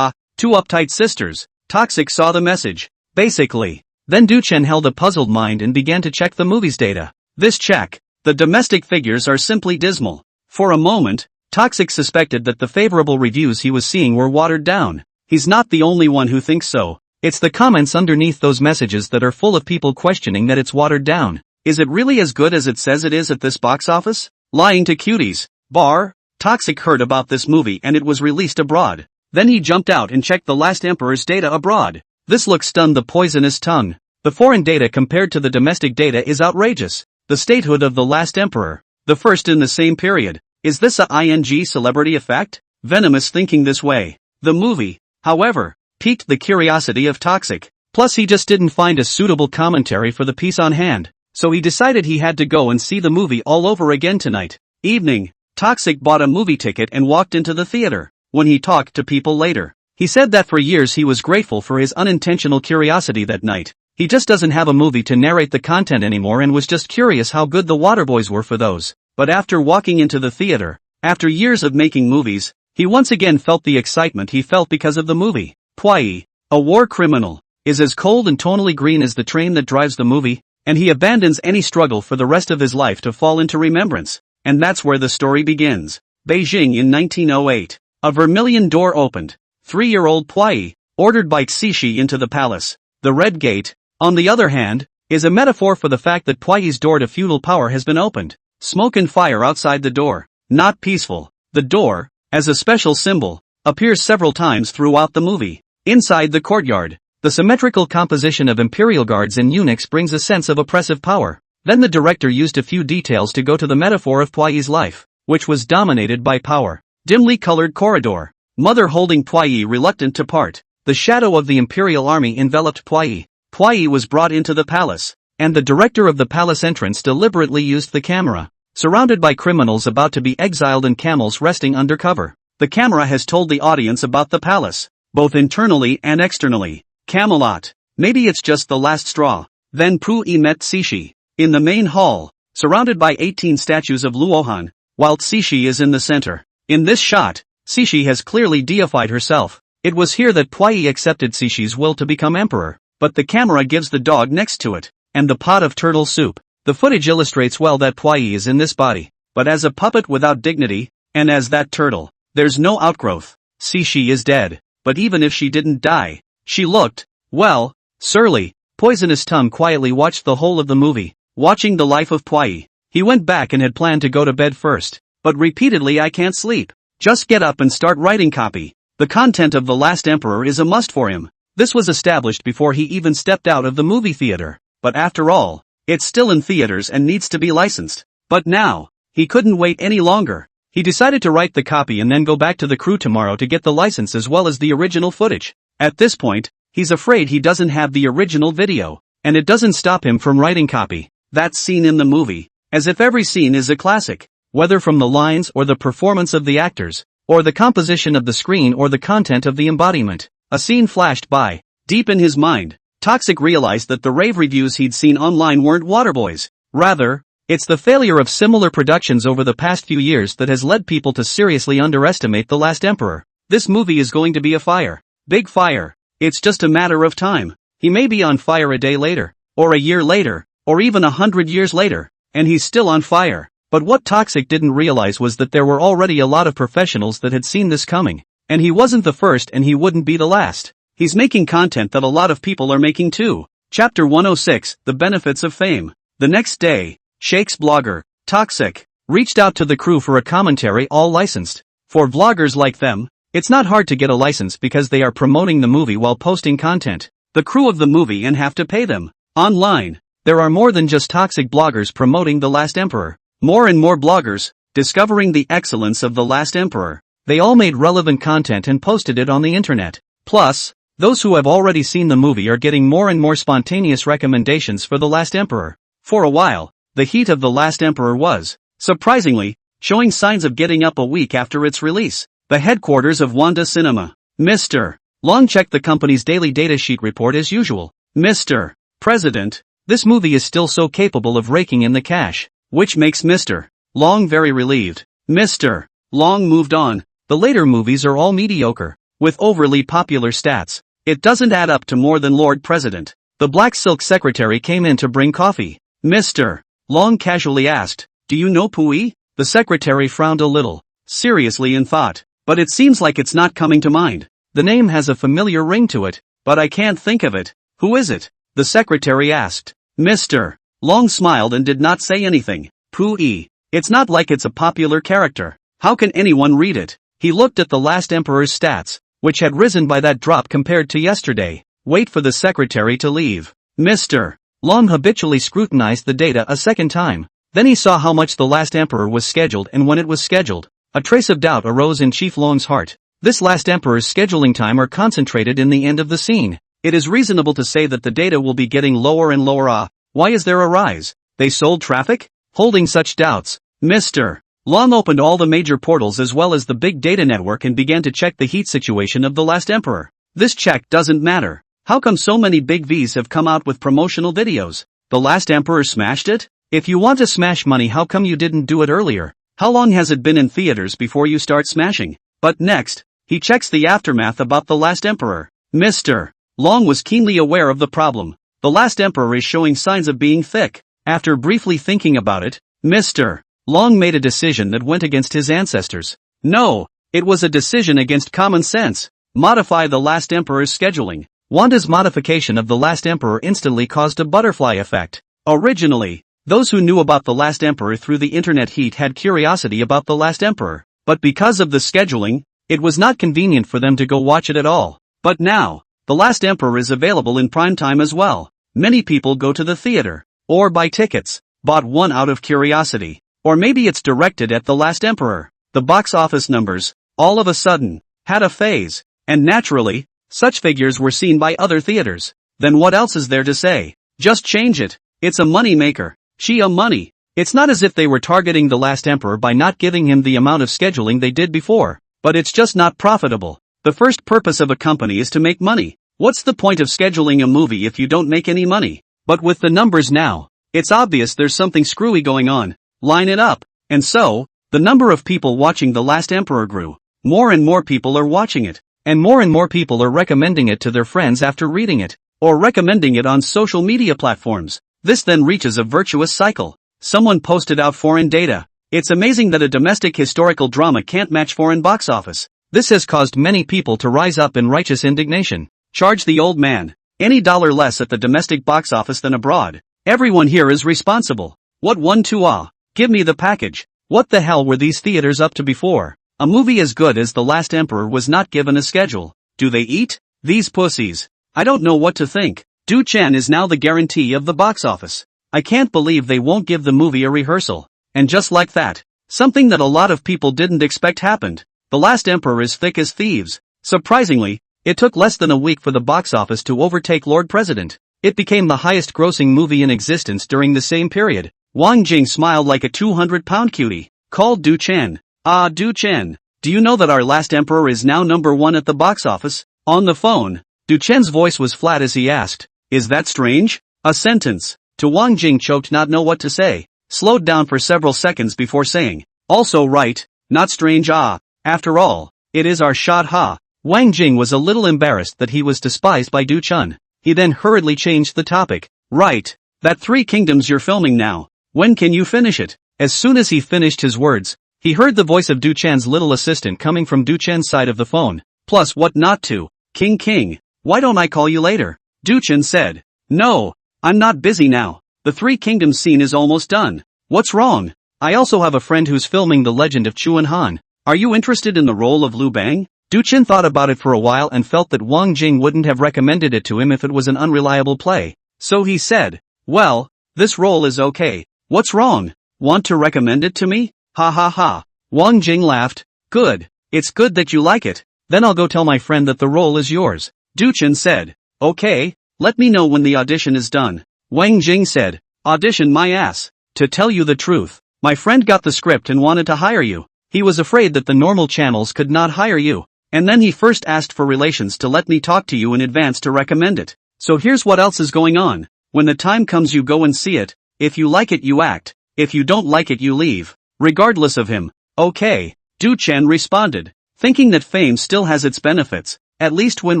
Two uptight sisters. Toxic saw the message. Basically. Then Duchen held a puzzled mind and began to check the movie's data. This check. The domestic figures are simply dismal. For a moment, Toxic suspected that the favorable reviews he was seeing were watered down. He's not the only one who thinks so. It's the comments underneath those messages that are full of people questioning that it's watered down. Is it really as good as it says it is at this box office? Lying to cuties. Bar. Toxic heard about this movie and it was released abroad. Then he jumped out and checked The Last Emperor's data abroad. This look stunned the poisonous tongue. The foreign data compared to the domestic data is outrageous. The statehood of The Last Emperor. The first in the same period. Is this a ING celebrity effect? Venomous thinking this way. The movie, however, piqued the curiosity of Toxic. Plus he just didn't find a suitable commentary for the piece on hand. So he decided he had to go and see the movie all over again tonight. Evening. Toxic bought a movie ticket and walked into the theater. When he talked to people later, he said that for years he was grateful for his unintentional curiosity that night. He just doesn't have a movie to narrate the content anymore and was just curious how good the Waterboys were for those. But after walking into the theater, after years of making movies, he once again felt the excitement he felt because of the movie. Pwai, a war criminal, is as cold and tonally green as the train that drives the movie, and he abandons any struggle for the rest of his life to fall into remembrance. And that's where the story begins. Beijing in 1908. A vermilion door opened. 3-year-old Pwai ordered by Cixi into the palace. The Red Gate, on the other hand, is a metaphor for the fact that Pwai's door to feudal power has been opened. Smoke and fire outside the door. Not peaceful. The door, as a special symbol, appears several times throughout the movie. Inside the courtyard, the symmetrical composition of imperial guards and eunuchs brings a sense of oppressive power. Then the director used a few details to go to the metaphor of Pwai's life, which was dominated by power. Dimly colored corridor. Mother holding Pwai reluctant to part. The shadow of the imperial army enveloped Pwai. Pwai was brought into the palace, and the director of the palace entrance deliberately used the camera. Surrounded by criminals about to be exiled and camels resting under cover. The camera has told the audience about the palace, both internally and externally. Camelot. Maybe it's just the last straw. Then Pui met Cixi in the main hall, surrounded by 18 statues of Luohan, while Cixi is in the center. In this shot, Cixi has clearly deified herself. It was here that Pwai accepted Cixi's will to become emperor, but the camera gives the dog next to it, and the pot of turtle soup. The footage illustrates well that Pwai is in this body, but as a puppet without dignity, and as that turtle, there's no outgrowth. Cixi is dead, but even if she didn't die, she looked, well, surly. Poisonous Tongue quietly watched the whole of the movie, watching the life of Pwai. He went back and had planned to go to bed first, but repeatedly I can't sleep. Just get up and start writing copy. The content of The Last Emperor is a must for him. This was established before he even stepped out of the movie theater, but after all, it's still in theaters and needs to be licensed. But now, he couldn't wait any longer. He decided to write the copy and then go back to the crew tomorrow to get the license as well as the original footage. At this point, he's afraid he doesn't have the original video, and it doesn't stop him from writing copy. That scene in the movie, as if every scene is a classic, whether from the lines or the performance of the actors, or the composition of the screen or the content of the embodiment. A scene flashed by. Deep in his mind, Toxic realized that the rave reviews he'd seen online weren't Waterboys. Rather, it's the failure of similar productions over the past few years that has led people to seriously underestimate The Last Emperor. This movie is going to be a fire. Big fire. It's just a matter of time. He may be on fire a day later, or a year later, or even 100 years later, and he's still on fire. But what Toxic didn't realize was that there were already a lot of professionals that had seen this coming. And he wasn't the first and he wouldn't be the last. He's making content that a lot of people are making too. Chapter 106, The Benefits of Fame. The next day, Shakes blogger, Toxic, reached out to the crew for a commentary all licensed. For vloggers like them, it's not hard to get a license because they are promoting the movie while posting content. The crew of the movie and have to pay them. Online, there are more than just Toxic bloggers promoting The Last Emperor. More and more bloggers, discovering the excellence of The Last Emperor. They all made relevant content and posted it on the internet. Plus, those who have already seen the movie are getting more and more spontaneous recommendations for The Last Emperor. For a while, the heat of The Last Emperor was, surprisingly, showing signs of getting up a week after its release. The headquarters of Wanda Cinema. Mr. Long checked the company's daily datasheet report as usual. Mr. President, this movie is still so capable of raking in the cash. Which makes Mr. Long very relieved. Mr. Long moved on. The later movies are all mediocre, with overly popular stats. It doesn't add up to more than Lord President. The black silk secretary came in to bring coffee. Mr. Long casually asked, "Do you know Pui?" The secretary frowned a little, seriously in thought, but it seems like it's not coming to mind. The name has a familiar ring to it, but I can't think of it. Who is it? The secretary asked. Mr. Long smiled and did not say anything. Pui. It's not like it's a popular character. How can anyone read it? He looked at The Last Emperor's stats, which had risen by that drop compared to yesterday. Wait for the secretary to leave. Mr. Long habitually scrutinized the data a second time. Then he saw how much The Last Emperor was scheduled and when it was scheduled. A trace of doubt arose in Chief Long's heart. This Last Emperor's scheduling time are concentrated in the end of the scene. It is reasonable to say that the data will be getting lower and lower. Why is there a rise? They sold traffic? Holding such doubts, Mr. Long opened all the major portals as well as the big data network and began to check the heat situation of The Last Emperor. This check doesn't matter. How come so many big Vs have come out with promotional videos? The Last Emperor smashed it? If you want to smash money, how come you didn't do it earlier? How long has it been in theaters before you start smashing? But next, he checks the aftermath about The Last Emperor. Mr. Long was keenly aware of the problem. The Last Emperor is showing signs of being thick. After briefly thinking about it, Mr. Long made a decision that went against his ancestors. No, it was a decision against common sense. Modify The Last Emperor's scheduling. Wanda's modification of The Last Emperor instantly caused a butterfly effect. Originally, those who knew about The Last Emperor through the internet heat had curiosity about The Last Emperor, but because of the scheduling, it was not convenient for them to go watch it at all. But now, The Last Emperor is available in prime time as well. Many people go to the theater, or buy tickets, bought one out of curiosity, or maybe it's directed at The Last Emperor. The box office numbers, all of a sudden, had a phase, and naturally, such figures were seen by other theaters. Then what else is there to say? Just change it. It's a money maker. Money. It's not as if they were targeting The Last Emperor by not giving him the amount of scheduling they did before, but it's just not profitable. The first purpose of a company is to make money. What's the point of scheduling a movie if you don't make any money? But with the numbers now, it's obvious there's something screwy going on. Line it up. And so, the number of people watching The Last Emperor grew. More and more people are watching it, and more people are recommending it to their friends after reading it, or recommending it on social media platforms. This then reaches a virtuous cycle. Someone posted out foreign data. It's amazing that a domestic historical drama can't match foreign box office. This has caused many people to rise up in righteous indignation. Charge the old man any dollar less at the domestic box office than abroad. Everyone here is responsible. What one to ah? Give me the package. What the hell were these theaters up to before? A movie as good as The Last Emperor was not given a schedule. Do they eat? These pussies. I don't know what to think. Du Chen is now the guarantee of the box office. I can't believe they won't give the movie a rehearsal. And just like that, something that a lot of people didn't expect happened. The Last Emperor is thick as thieves. Surprisingly, it took less than a week for the box office to overtake Lord President. It became the highest grossing movie in existence during the same period. Wang Jing smiled like a 200-pound cutie. Called Du Chen. Ah, Du Chen, do you know that our Last Emperor is now #1 at the box office? On the phone, Du Chen's voice was flat as he asked, is that strange? A sentence. To Wang Jing choked, not know what to say, slowed down for several seconds before saying, also right, not strange ah, after all, it is our shot ha. Wang Jing was a little embarrassed that he was despised by Du Chen. He then hurriedly changed the topic. Right, that Three Kingdoms you're filming now. When can you finish it? As soon as he finished his words, he heard the voice of Du Chen's little assistant coming from Du Chen's side of the phone. Plus what not to? King, why don't I call you later? Du Chen said. No, I'm not busy now. The Three Kingdoms scene is almost done. What's wrong? I also have a friend who's filming The Legend of Chuan Han. Are you interested in the role of Liu Bang? Du Chen thought about it for a while and felt that Wang Jing wouldn't have recommended it to him if it was an unreliable play. So he said, well, this role is okay. What's wrong? Want to recommend it to me? Ha ha ha. Wang Jing laughed. Good. It's good that you like it. Then I'll go tell my friend that the role is yours. Du Chen said. Okay, let me know when the audition is done. Wang Jing said. Audition my ass. To tell you the truth, my friend got the script and wanted to hire you. He was afraid that the normal channels could not hire you. And then he first asked for relations to let me talk to you in advance to recommend it. So here's what else is going on. When the time comes you go and see it. If you like it you act. If you don't like it you leave. Regardless of him. Okay. Du Chen responded. Thinking that fame still has its benefits. At least when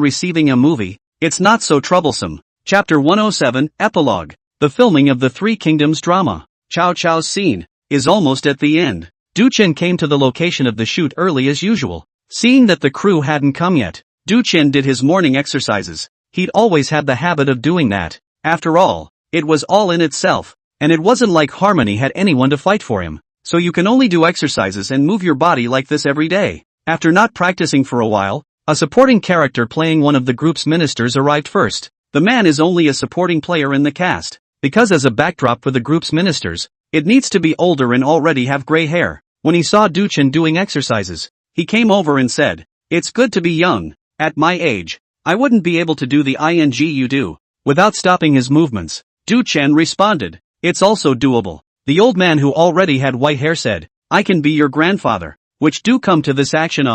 receiving a movie, it's not so troublesome. Chapter 107, Epilogue. The filming of the Three Kingdoms drama, Cao Cao's scene, is almost at the end. Du Chen came to the location of the shoot early as usual. Seeing that the crew hadn't come yet, Du Chen did his morning exercises. He'd always had the habit of doing that. After all, it was all in itself, and it wasn't like Harmony had anyone to fight for him. So you can only do exercises and move your body like this every day. After not practicing for a while, a supporting character playing one of the group's ministers arrived first. The man is only a supporting player in the cast, because as a backdrop for the group's ministers, it needs to be older and already have gray hair. When he saw Du Chen doing exercises, he came over and said, it's good to be young. At my age, I wouldn't be able to do the ing you do. Without stopping his movements, Du Chen responded, it's also doable. The old man who already had white hair said, I can be your grandfather. Which do come to this action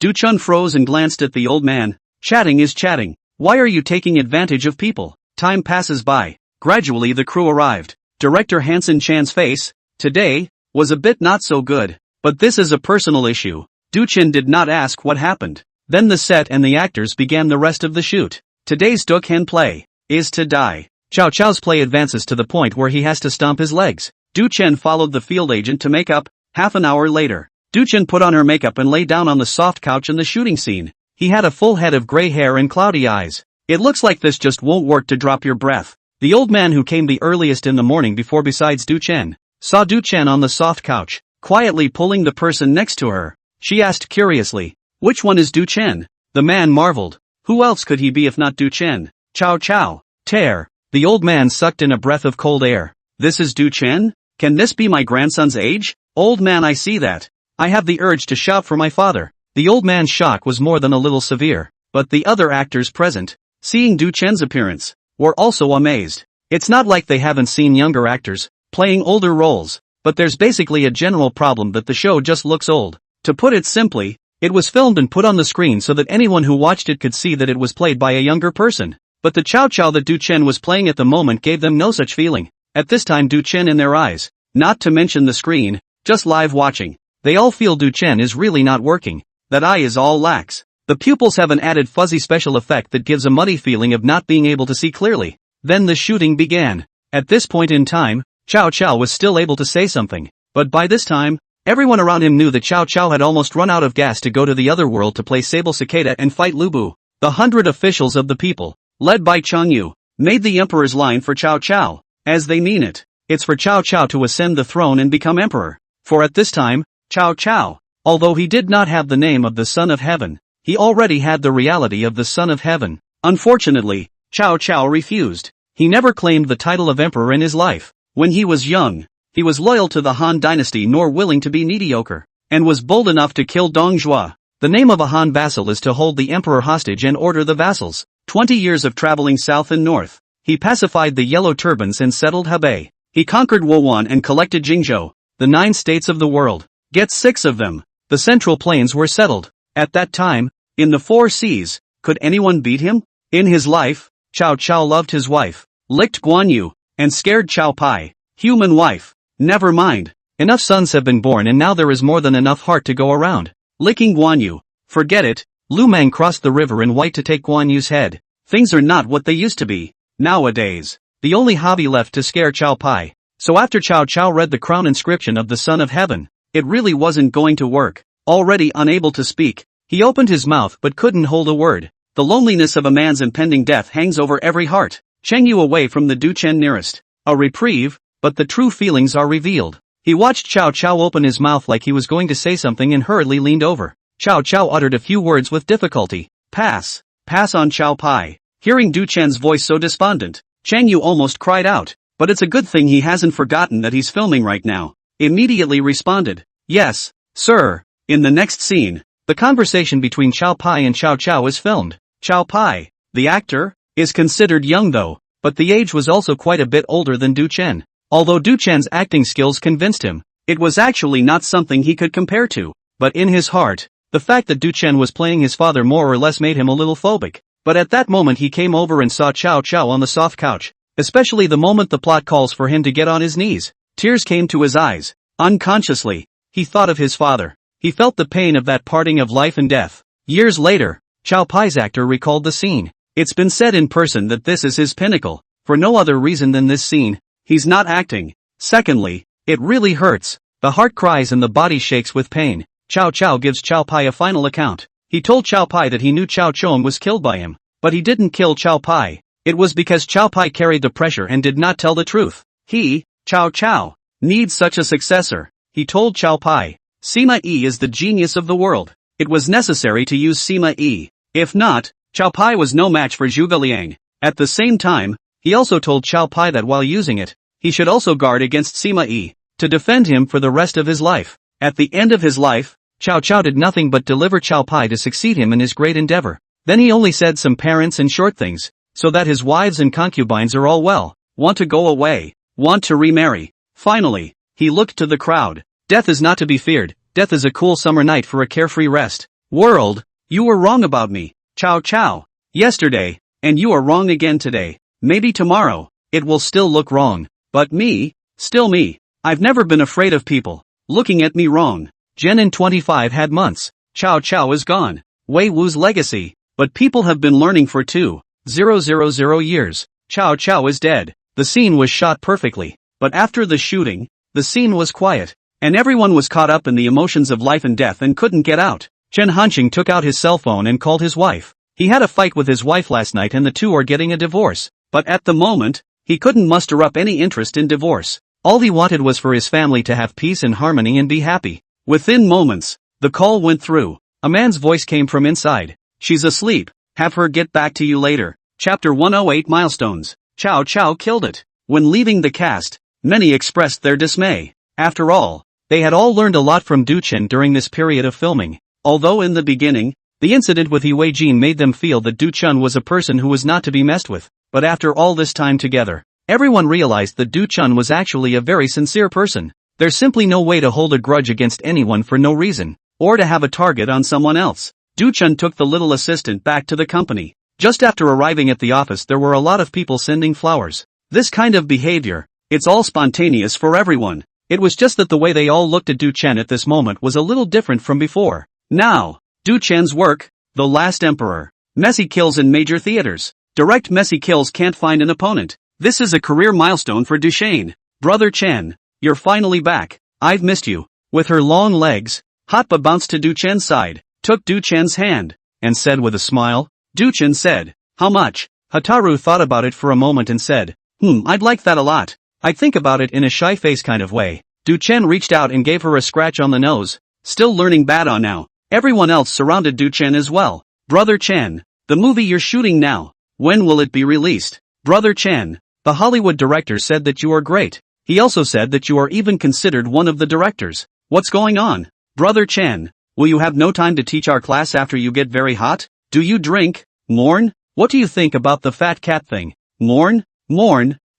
Du Chun froze and glanced at the old man. Chatting is chatting. Why are you taking advantage of people? Time passes by. Gradually the crew arrived. Director Hansen Chan's face, today, was a bit not so good. But this is a personal issue. Du Chin did not ask what happened. Then the set and the actors began the rest of the shoot. Today's Duk Hen play is to die. Chow Chow's play advances to the point where he has to stomp his legs. Du Chen followed the field agent to make up. Half an hour later, Du Chen put on her makeup and lay down on the soft couch in the shooting scene. He had a full head of gray hair and cloudy eyes. It looks like this just won't work to drop your breath. The old man who came the earliest in the morning before besides Du Chen, saw Du Chen on the soft couch, quietly pulling the person next to her. She asked curiously, which one is Du Chen? The man marveled. Who else could he be if not Du Chen? Chow Chow. Tear. The old man sucked in a breath of cold air. This is Du Chen? Can this be my grandson's age? Old man, I see that. I have the urge to shout for my father. The old man's shock was more than a little severe, but the other actors present, seeing Du Chen's appearance, were also amazed. It's not like they haven't seen younger actors playing older roles, but there's basically a general problem that the show just looks old. To put it simply, it was filmed and put on the screen so that anyone who watched it could see that it was played by a younger person. But the Chow Chow that Du Chen was playing at the moment gave them no such feeling. At this time Du Chen in their eyes, not to mention the screen, just live watching, they all feel Du Chen is really not working. That eye is all lax. The pupils have an added fuzzy special effect that gives a muddy feeling of not being able to see clearly. Then the shooting began. At this point in time, Chow Chow was still able to say something, but by this time, everyone around him knew that Chow Chow had almost run out of gas to go to the other world to play Sable Cicada and fight Lubu. The 100 officials of the people, led by Chang Yu, made the emperor's line for Chow Chow, as they mean it. It's for Chow Chow to ascend the throne and become emperor. For at this time, Chow Chow, although he did not have the name of the Son of Heaven, he already had the reality of the Son of Heaven. Unfortunately, Chow Chow refused. He never claimed the title of emperor in his life. When he was young, he was loyal to the Han dynasty nor willing to be mediocre, and was bold enough to kill Dong Zhuo. The name of a Han vassal is to hold the emperor hostage and order the vassals. 20 years of traveling south and north. He pacified the Yellow Turbans and settled Hebei. He conquered Wuhan and collected Jingzhou, the 9 states of the world. Get 6 of them. The Central Plains were settled. At that time, in the 4 seas, could anyone beat him? In his life, Chow Chow loved his wife, licked Guan Yu, and scared Chow Pai. Human wife. Never mind. Enough sons have been born and now there is more than enough heart to go around. Licking Guan Yu. Forget it. Lu Mang crossed the river in white to take Guan Yu's head. Things are not what they used to be. Nowadays, the only hobby left to scare Chow Pai. So after Chow Chow read the crown inscription of the Son of Heaven, it really wasn't going to work. Already unable to speak, he opened his mouth but couldn't hold a word. The loneliness of a man's impending death hangs over every heart. Cheng Yu away from the Du Chen nearest. A reprieve, but the true feelings are revealed. He watched Chow Chow open his mouth like he was going to say something and hurriedly leaned over. Chow Chow uttered a few words with difficulty. Pass. Pass on Chow Pai. Hearing Du Chen's voice so despondent, Cheng Yu almost cried out. But it's a good thing he hasn't forgotten that he's filming right now. Immediately responded. Yes, sir. In the next scene, the conversation between Chow Pai and Chow Chow is filmed. Chow Pai, the actor, is considered young though, but the age was also quite a bit older than Du Chen. Although Du Chen's acting skills convinced him, it was actually not something he could compare to. But in his heart, the fact that Du Chen was playing his father more or less made him a little phobic. But at that moment he came over and saw Chow Chow on the soft couch. Especially the moment the plot calls for him to get on his knees. Tears came to his eyes. Unconsciously, he thought of his father. He felt the pain of that parting of life and death. Years later, Chow Pai's actor recalled the scene. It's been said in person that this is his pinnacle, for no other reason than this scene. He's not acting. Secondly, it really hurts. The heart cries and the body shakes with pain. Chow Chow gives Chow Pai a final account. He told Chow Pai that he knew Chow Chong was killed by him, but he didn't kill Chow Pai. It was because Chow Pai carried the pressure and did not tell the truth. He, Chow Chow, needs such a successor. He told Chow Pai, Sima Yi is the genius of the world. It was necessary to use Sima Yi. If not, Chow Pai was no match for Zhuge Liang. At the same time, he also told Chow Pai that while using it, he should also guard against Sima Yi, to defend him for the rest of his life. At the end of his life, Chow Chow did nothing but deliver Chow Pai to succeed him in his great endeavor. Then he only said some parents and short things, so that his wives and concubines are all well, want to go away, want to remarry. Finally, he looked to the crowd. Death is not to be feared, death is a cool summer night for a carefree rest. World, you were wrong about me. Ciao ciao. Yesterday, and you are wrong again today. Maybe tomorrow, it will still look wrong. But me, still me. I've never been afraid of people looking at me wrong. Jen in 25 had months. Ciao ciao is gone. Wei Wu's legacy. But people have been learning for 2,000 years. Ciao ciao is dead. The scene was shot perfectly. But after the shooting, the scene was quiet. And everyone was caught up in the emotions of life and death and couldn't get out. Chen Hanqing took out his cell phone and called his wife. He had a fight with his wife last night and the two are getting a divorce. But at the moment, he couldn't muster up any interest in divorce. All he wanted was for his family to have peace and harmony and be happy. Within moments, the call went through. A man's voice came from inside. She's asleep. Have her get back to you later. Chapter 108 Milestones. Chow Chow killed it. When leaving the cast, many expressed their dismay. After all, they had all learned a lot from Du Chen during this period of filming. Although in the beginning, the incident with He Wei Jin made them feel that Du Chen was a person who was not to be messed with. But after all this time together, everyone realized that Du Chen was actually a very sincere person. There's simply no way to hold a grudge against anyone for no reason, or to have a target on someone else. Du Chen took the little assistant back to the company. Just after arriving at the office there were a lot of people sending flowers. This kind of behavior, it's all spontaneous for everyone. It was just that the way they all looked at Du Chen at this moment was a little different from before. Now, Du Chen's work, The Last Emperor. Messy kills in major theaters. Direct messy kills can't find an opponent. This is a career milestone for Duchesne. Brother Chen, you're finally back. I've missed you. With her long legs, Hatba bounced to Du Chen's side, took Du Chen's hand, and said with a smile. Du Chen said, how much? Hataru thought about it for a moment and said, I'd like that a lot. I'd think about it in a shy face kind of way. Du Chen reached out and gave her a scratch on the nose. Still learning Bada now. Everyone else surrounded Du Chen as well. Brother Chen, the movie you're shooting now, when will it be released? Brother Chen, the Hollywood director said that you are great. He also said that you are even considered one of the directors. What's going on? Brother Chen, will you have no time to teach our class after you get very hot? Do you drink? Mourn? What do you think about the fat cat thing? Mourn?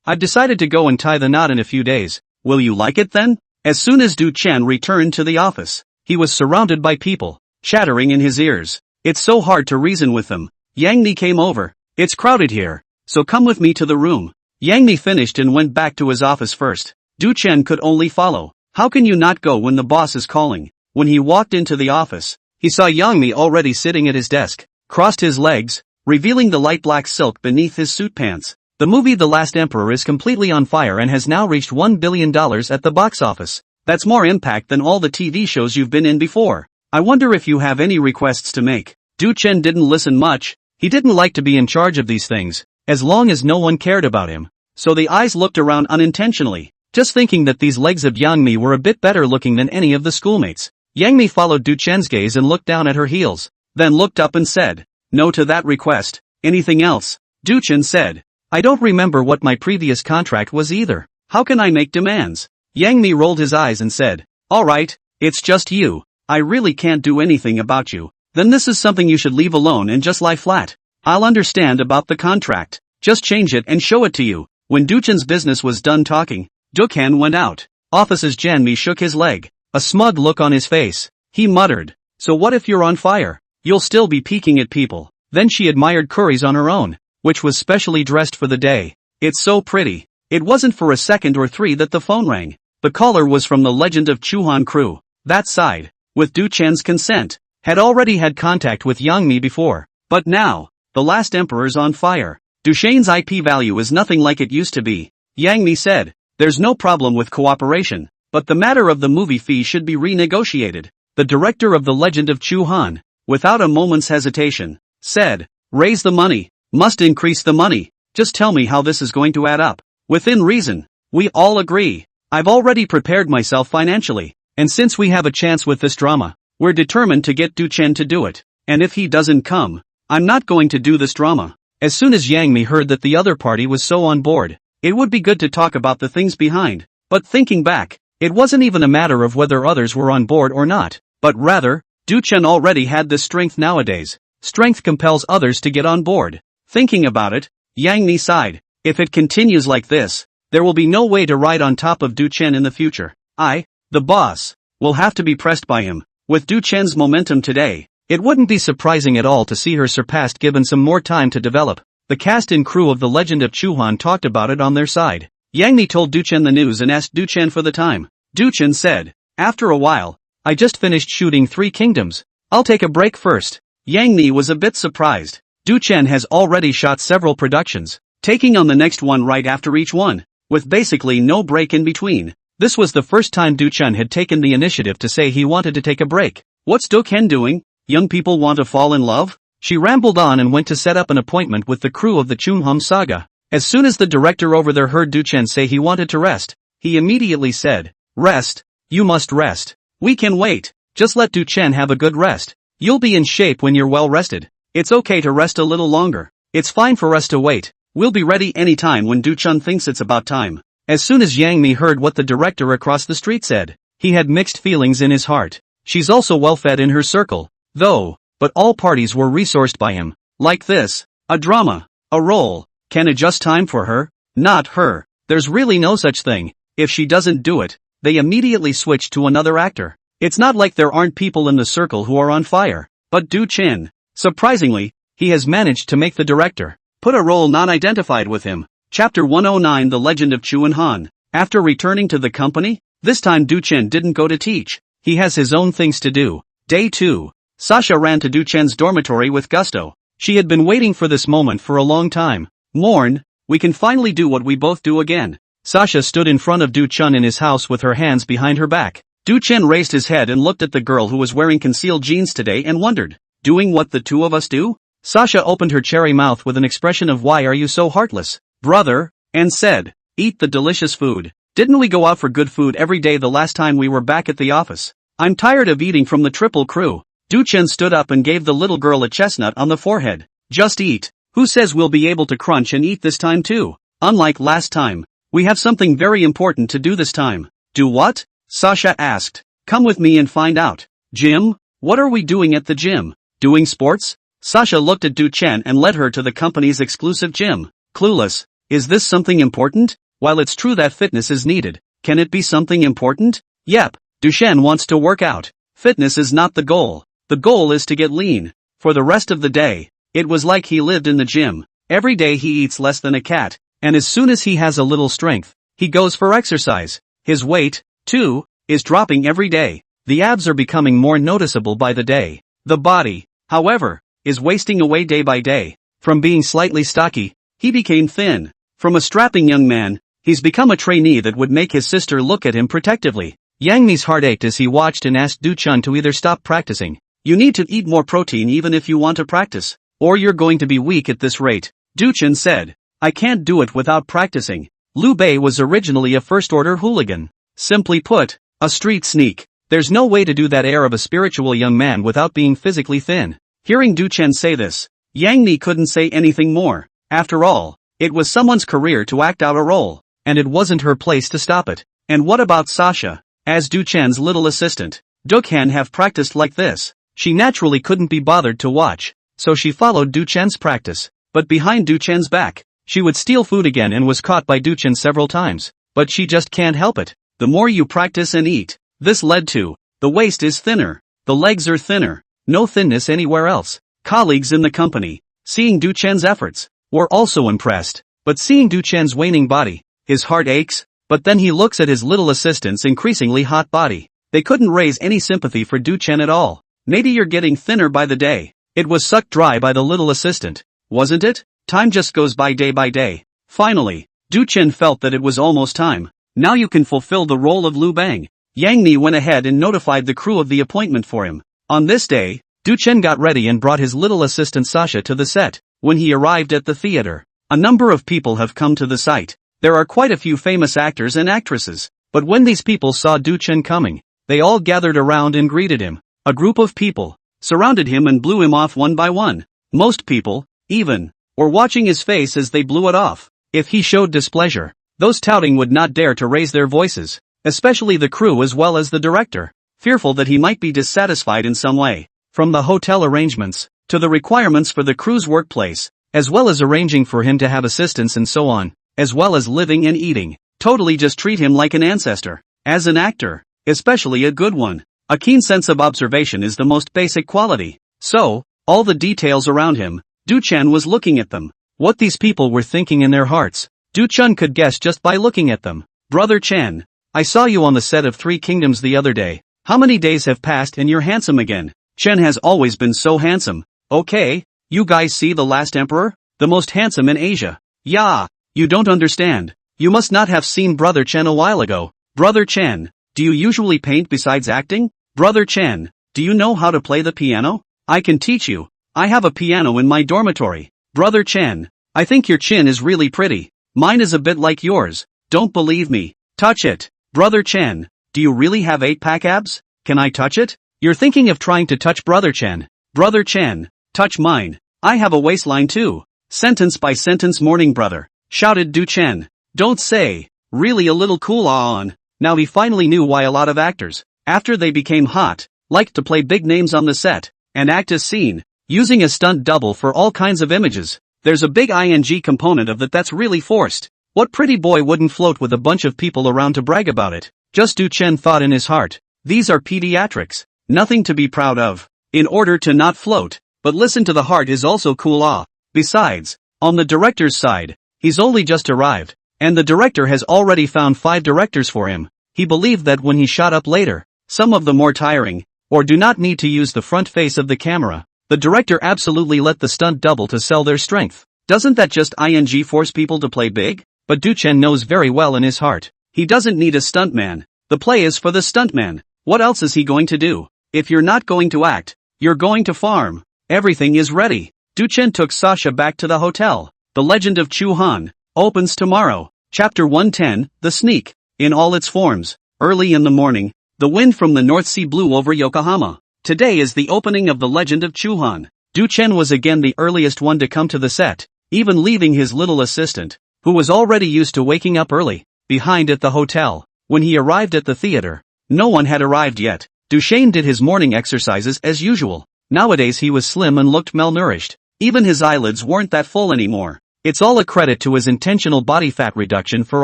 I've decided to go and tie the knot in a few days. Will you like it then? As soon as Du Chen returned to the office, he was surrounded by people, chattering in his ears. It's so hard to reason with them. Yang Ni came over. It's crowded here, so come with me to the room. Yang Ni finished and went back to his office first. Du Chen could only follow. How can you not go when the boss is calling? When he walked into the office, he saw Yang Mi already sitting at his desk, crossed his legs, revealing the light black silk beneath his suit pants. The movie The Last Emperor is completely on fire and has now reached $1 billion at the box office. That's more impact than all the TV shows you've been in before. I wonder if you have any requests to make. Du Chen didn't listen much. He didn't like to be in charge of these things, as long as no one cared about him. So the eyes looked around unintentionally, just thinking that these legs of Yang Mi were a bit better looking than any of the schoolmates. Yang Mi followed Du Chen's gaze and looked down at her heels, then looked up and said, no to that request. Anything else? Du Chen said, I don't remember what my previous contract was either. How can I make demands? Yang Mi rolled his eyes and said, alright, it's just you. I really can't do anything about you. Then this is something you should leave alone and just lie flat. I'll understand about the contract. Just change it and show it to you. When Du Chen's business was done talking, Dukhan went out. Office's Jan Mi shook his leg, a smug look on his face. He muttered, so what if you're on fire? You'll still be peeking at people. Then she admired curries on her own, which was specially dressed for the day. It's so pretty. It wasn't for a second or three that the phone rang. The caller was from the Legend of Chuhan crew. That side, with Du Chen's consent, had already had contact with Yang Mi before. But now, The Last Emperor's on fire. Duchesne's IP value is nothing like it used to be. Yang Mi said, there's no problem with cooperation, but the matter of the movie fee should be renegotiated. The director of The Legend of Chuhan, without a moment's hesitation, said, raise the money, must increase the money. Just tell me how this is going to add up. Within reason. We all agree. I've already prepared myself financially, and since we have a chance with this drama, we're determined to get Du Chen to do it. And if he doesn't come, I'm not going to do this drama. As soon as Yang Mi heard that the other party was so on board, it would be good to talk about the things behind. But thinking back, it wasn't even a matter of whether others were on board or not, but rather, Du Chen already had this strength nowadays. Strength compels others to get on board. Thinking about it, Yang Mi sighed. If it continues like this, there will be no way to ride on top of Du Chen in the future. The boss, will have to be pressed by him. With Du Chen's momentum today, it wouldn't be surprising at all to see her surpassed given some more time to develop. The cast and crew of The Legend of Chuhan talked about it on their side. Yang Mi told Du Chen the news and asked Du Chen for the time. Du Chen said, "After a while, I just finished shooting 3 Kingdoms. I'll take a break first." Yang Mi was a bit surprised. Du Chen has already shot several productions, taking on the next one right after each one, with basically no break in between. This was the first time Du Chen had taken the initiative to say he wanted to take a break. What's Du Chen doing? Young people want to fall in love? She rambled on and went to set up an appointment with the crew of the Chunham saga. As soon as the director over there heard Du Chen say he wanted to rest, he immediately said, "Rest? You must rest. We can wait. Just let Du Chen have a good rest. You'll be in shape when you're well rested. It's okay to rest a little longer. It's fine for us to wait. We'll be ready anytime when Du Chen thinks it's about time." As soon as Yang Mi heard what the director across the street said, he had mixed feelings in his heart. She's also well fed in her circle, though, but all parties were resourced by him. Like this, a drama, a role, can adjust time for her? Not her. There's really no such thing. If she doesn't do it, they immediately switch to another actor. It's not like there aren't people in the circle who are on fire. But Du Chen, surprisingly, he has managed to make the director put a role not identified with him. Chapter 109 The Legend of Chuan Han. After returning to the company, this time Du Chen didn't go to teach. He has his own things to do. Day 2. Sasha ran to Du Chen's dormitory with gusto. She had been waiting for this moment for a long time. "Morn, we can finally do what we both do again." Sasha stood in front of Du Chen in his house with her hands behind her back. Du Chen raised his head and looked at the girl who was wearing concealed jeans today and wondered, "Doing what the two of us do?" Sasha opened her cherry mouth with an expression of "Why are you so heartless, brother?" and said, "Eat the delicious food. Didn't we go out for good food every day the last time we were back at the office? I'm tired of eating from the triple crew." Du Chen stood up and gave the little girl a chestnut on the forehead. "Just eat. Who says we'll be able to crunch and eat this time too? Unlike last time, we have something very important to do this time." "Do what?" Sasha asked. "Come with me and find out." "Gym? What are we doing at the gym? Doing sports?" Sasha looked at Du Chen and led her to the company's exclusive gym. Clueless. Is this something important? While it's true that fitness is needed, can it be something important? Yep, Du Chen wants to work out. Fitness is not the goal. The goal is to get lean. For the rest of the day, it was like he lived in the gym. Every day he eats less than a cat, and as soon as he has a little strength, he goes for exercise. His weight, too, is dropping every day. The abs are becoming more noticeable by the day. The body, however, is wasting away day by day. From being slightly stocky, he became thin. From a strapping young man, he's become a trainee that would make his sister look at him protectively. Yang Mi's heart ached as he watched and asked Du Chen to either stop practicing. "You need to eat more protein even if you want to practice, or you're going to be weak at this rate." Du Chen said, "I can't do it without practicing." Liu Bei was originally a first-order hooligan. Simply put, a street sneak. There's no way to do that air of a spiritual young man without being physically thin. Hearing Du Chen say this, Yang Mi couldn't say anything more. After all, it was someone's career to act out a role, and it wasn't her place to stop it. And what about Sasha? As Du Chen's little assistant, Du can have practiced like this. She naturally couldn't be bothered to watch, so she followed Du Chen's practice. But behind Du Chen's back, she would steal food again and was caught by Du Chen several times. But she just can't help it. The more you practice and eat, this led to, the waist is thinner, the legs are thinner, no thinness anywhere else. Colleagues in the company, seeing Du Chen's efforts, were also impressed. But seeing Du Chen's waning body, his heart aches, but then he looks at his little assistant's increasingly hot body. They couldn't raise any sympathy for Du Chen at all. "Maybe you're getting thinner by the day." It was sucked dry by the little assistant, wasn't it? Time just goes by day. Finally, Du Chen felt that it was almost time. "Now you can fulfill the role of Liu Bang." Yang Mi went ahead and notified the crew of the appointment for him. On this day, Du Chen got ready and brought his little assistant Sasha to the set. When he arrived at the theater, a number of people have come to the site. There are quite a few famous actors and actresses. But when these people saw Du Chen coming, they all gathered around and greeted him. A group of people surrounded him and blew him off one by one. Most people, even, were watching his face as they blew it off. If he showed displeasure, those touting would not dare to raise their voices, especially the crew as well as the director, fearful that he might be dissatisfied in some way. From the hotel arrangements, to the requirements for the crew's workplace, as well as arranging for him to have assistants and so on, as well as living and eating, totally just treat him like an ancestor. As an actor, especially a good one. A keen sense of observation is the most basic quality. So, all the details around him, Du-chan was looking at them. What these people were thinking in their hearts, Du-chan could guess just by looking at them. Brother Chen, I saw you on the set of Three Kingdoms the other day. How many days have passed and you're handsome again? Chen has always been so handsome. Okay, you guys see The Last Emperor? The most handsome in Asia. Yeah, you don't understand. You must not have seen Brother Chen a while ago. Brother Chen, do you usually paint besides acting? Brother Chen, do you know how to play the piano? I can teach you. I have a piano in my dormitory. Brother Chen, I think your chin is really pretty. Mine is a bit like yours. Don't believe me. Touch it. Brother Chen, do you really have 8-pack abs? Can I touch it? You're thinking of trying to touch Brother Chen. Brother Chen, touch mine. I have a waistline too. Sentence by sentence morning brother, shouted Du Chen. Don't say. Really a little cool on. Now he finally knew why a lot of actors, after they became hot, liked to play big names on the set, and act as seen, using a stunt double for all kinds of images. There's a big ing component of that's really forced. What pretty boy wouldn't float with a bunch of people around to brag about it? Just Du Chen thought in his heart. These are pediatrics. Nothing to be proud of. In order to not float, but listen to the heart is also cool. Besides, on the director's side, he's only just arrived, and the director has already found 5 directors for him. He believed that when he shot up later, some of the more tiring, or do not need to use the front face of the camera, the director absolutely let the stunt double to sell their strength. Doesn't that just ing force people to play big? But Du Chen knows very well in his heart, he doesn't need a stuntman. The play is for the stuntman. What else is he going to do? If you're not going to act, you're going to farm. Everything is ready. Du Chen took Sasha back to the hotel. The Legend of Chu Han opens tomorrow. Chapter 110, The Sneak, in all its forms. Early in the morning, the wind from the North Sea blew over Yokohama. Today is the opening of The Legend of Chu Han. Du Chen was again the earliest one to come to the set, even leaving his little assistant, who was already used to waking up early, behind at the hotel. When he arrived at the theater, no one had arrived yet. Duchesne did his morning exercises as usual. Nowadays he was slim and looked malnourished. Even his eyelids weren't that full anymore. It's all a credit to his intentional body fat reduction for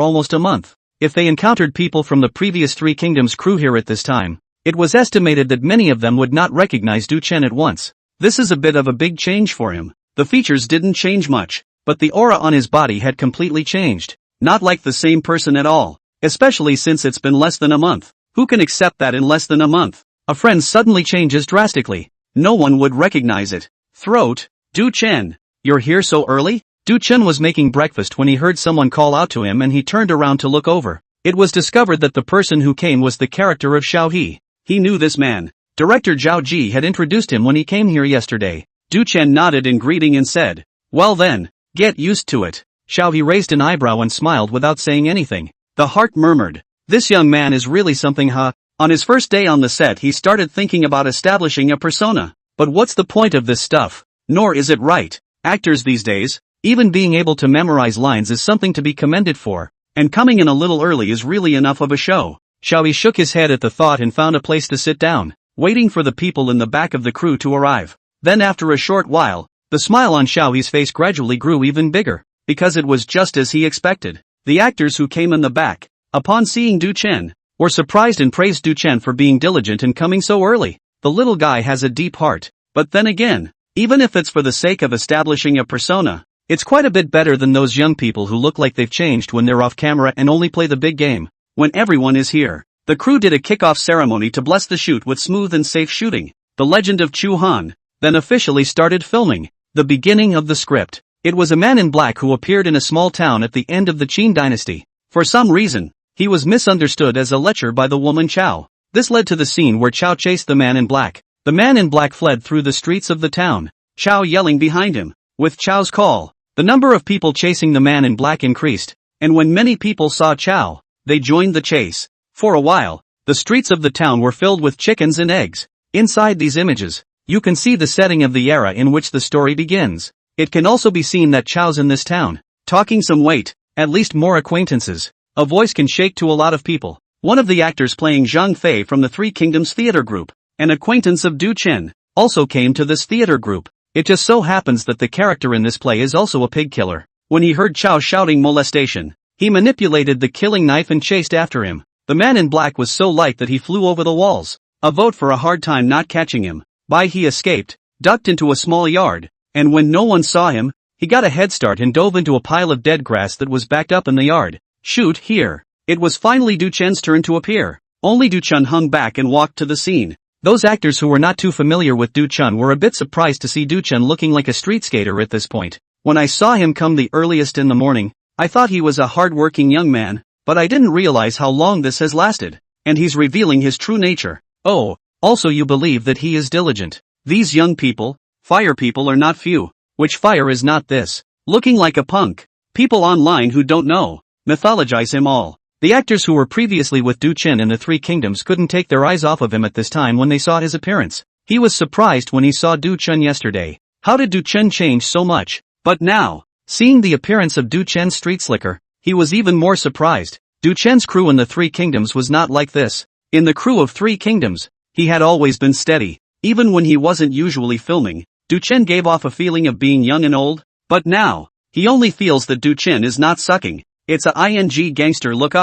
almost a month. If they encountered people from the previous Three Kingdoms crew here at this time, it was estimated that many of them would not recognize Du Chen at once. This is a bit of a big change for him. The features didn't change much, but the aura on his body had completely changed. Not like the same person at all, especially since it's been less than a month. Who can accept that in less than a month? A friend suddenly changes drastically. No one would recognize it. Throat. Du Chen, you're here so early? Du Chen was making breakfast when he heard someone call out to him and he turned around to look over. It was discovered that the person who came was the character of Xiao He. He knew this man. Director Zhao Ji had introduced him when he came here yesterday. Du Chen nodded in greeting and said, "Well then, get used to it." Xiao He raised an eyebrow and smiled without saying anything. The heart murmured, "This young man is really something, huh?" On his first day on the set he started thinking about establishing a persona. But what's the point of this stuff? Nor is it right. Actors these days, even being able to memorize lines is something to be commended for, and coming in a little early is really enough of a show. Xiao He shook his head at the thought and found a place to sit down, waiting for the people in the back of the crew to arrive. Then after a short while, the smile on Xiao He's face gradually grew even bigger, because it was just as he expected. The actors who came in the back, upon seeing Du Chen, were surprised and praised Du Chen for being diligent and coming so early. The little guy has a deep heart, but then again, even if it's for the sake of establishing a persona, it's quite a bit better than those young people who look like they've changed when they're off camera and only play the big game when everyone is here. The crew did a kickoff ceremony to bless the shoot with smooth and safe shooting. The Legend of Chu Han then officially started filming. The beginning of the script. It was a man in black who appeared in a small town at the end of the Qin dynasty. For some reason, he was misunderstood as a lecher by the woman Chao. This led to the scene where Chao chased the man in black. The man in black fled through the streets of the town, Chao yelling behind him. With Chao's call, the number of people chasing the man in black increased, and when many people saw Chao, they joined the chase. For a while, the streets of the town were filled with chickens and eggs. Inside these images, you can see the setting of the era in which the story begins. It can also be seen that Chao's in this town, talking some weight, at least more acquaintances. A voice can shake to a lot of people. One of the actors playing Zhang Fei from the Three Kingdoms theater group, an acquaintance of Du Chen, also came to this theater group. It just so happens that the character in this play is also a pig killer. When he heard Chao shouting molestation, he manipulated the killing knife and chased after him. The man in black was so light that he flew over the walls. A vote for a hard time not catching him. By he escaped, ducked into a small yard, and when no one saw him, he got a head start and dove into a pile of dead grass that was backed up in the yard. Shoot here. It was finally Du Chen's turn to appear. Only Du Chen hung back and walked to the scene. Those actors who were not too familiar with Du Chen were a bit surprised to see Du Chen looking like a street skater at this point. When I saw him come the earliest in the morning, I thought he was a hard-working young man, but I didn't realize how long this has lasted. And he's revealing his true nature. Oh, also you believe that he is diligent. These young people, fire people are not few. Which fire is not this? Looking like a punk. People online who don't know, mythologize him all. The actors who were previously with Du Chen in the Three Kingdoms couldn't take their eyes off of him at this time when they saw his appearance. He was surprised when he saw Du Chen yesterday. How did Du Chen change so much? But now, seeing the appearance of Du Chen's street slicker, he was even more surprised. Du Chen's crew in the Three Kingdoms was not like this. In the crew of Three Kingdoms, he had always been steady. Even when he wasn't usually filming, Du Chen gave off a feeling of being young and old. But now, he only feels that Du Chen is not sucking. It's a ing gangster look.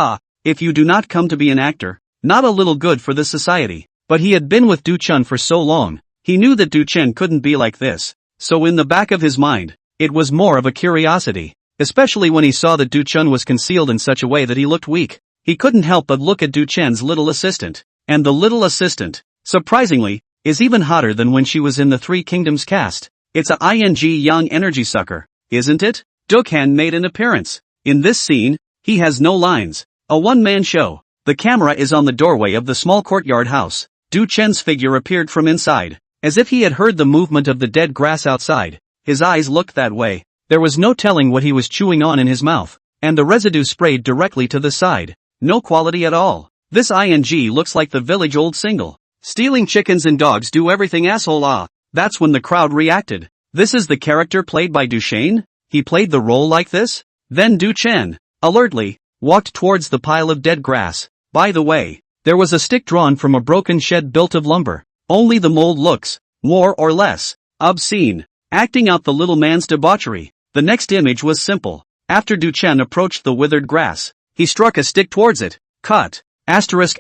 If you do not come to be an actor, not a little good for the society. But he had been with Du Chen for so long, he knew that Du Chen couldn't be like this. So in the back of his mind, it was more of a curiosity. Especially when he saw that Du Chen was concealed in such a way that he looked weak. He couldn't help but look at Du Chen's little assistant. And the little assistant, surprisingly, is even hotter than when she was in the Three Kingdoms cast. It's a ing young energy sucker, isn't it? Dukhan made an appearance. In this scene, he has no lines. A one-man show. The camera is on the doorway of the small courtyard house. Du Chen's figure appeared from inside, as if he had heard the movement of the dead grass outside. His eyes looked that way. There was no telling what he was chewing on in his mouth, and the residue sprayed directly to the side. No quality at all. This ing looks like the village old single. Stealing chickens and dogs do everything asshole. That's when the crowd reacted. This is the character played by Du Chen? He played the role like this? Then Du Chen, alertly, walked towards the pile of dead grass. By the way, there was a stick drawn from a broken shed built of lumber. Only the mold looks, more or less, obscene, acting out the little man's debauchery. The next image was simple. After Du Chen approached the withered grass, he struck a stick towards it. Cut. Asterisk.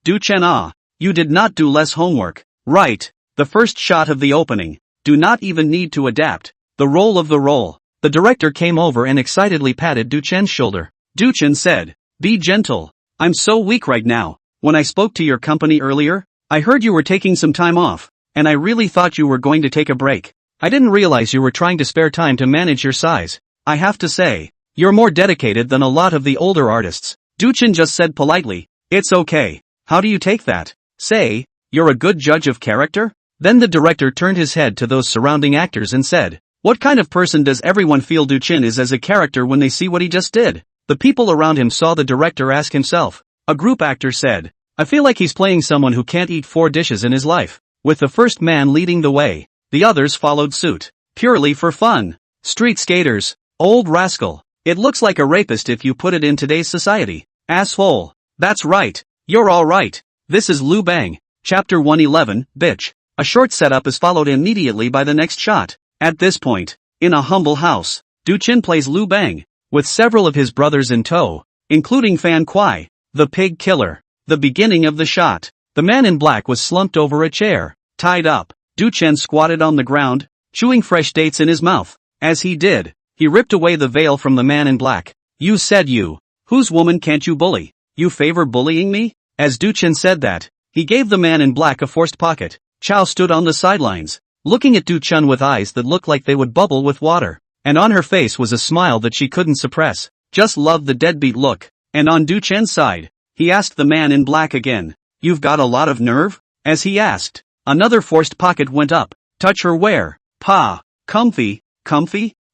Du Chen, you did not do less homework. Right. The first shot of the opening. Do not even need to adapt. The role of the role. The director came over and excitedly patted Du Chen's shoulder. Du Chen said, "Be gentle. I'm so weak right now. When I spoke to your company earlier, I heard you were taking some time off, and I really thought you were going to take a break. I didn't realize you were trying to spare time to manage your size. I have to say, you're more dedicated than a lot of the older artists." Du Chen just said politely, "It's okay. How do you take that? Say, you're a good judge of character?" Then the director turned his head to those surrounding actors and said, "What kind of person does everyone feel Du Chen is as a character when they see what he just did?" The people around him saw the director ask himself. A group actor said, "I feel like he's playing someone who can't eat 4 dishes in his life." With the first man leading the way, the others followed suit. Purely for fun. Street skaters. Old rascal. It looks like a rapist if you put it in today's society. Asshole. That's right. You're alright. This is Liu Bang. Chapter 111, bitch. A short setup is followed immediately by the next shot. At this point, in a humble house, Du Chen plays Liu Bang, with several of his brothers in tow, including Fan Kuai, the pig killer. The beginning of the shot. The man in black was slumped over a chair, tied up. Du Chen squatted on the ground, chewing fresh dates in his mouth. As he did, he ripped away the veil from the man in black. "You said you. Whose woman can't you bully? You favor bullying me?" As Du Chen said that, he gave the man in black a forced pocket. Chao stood on the sidelines, looking at Du Chen with eyes that looked like they would bubble with water. And on her face was a smile that she couldn't suppress. Just loved the deadbeat look. And on Du Chen's side, he asked the man in black again, "You've got a lot of nerve?" As he asked, another forced pocket went up. "Touch her where?" "Pa. Comfy.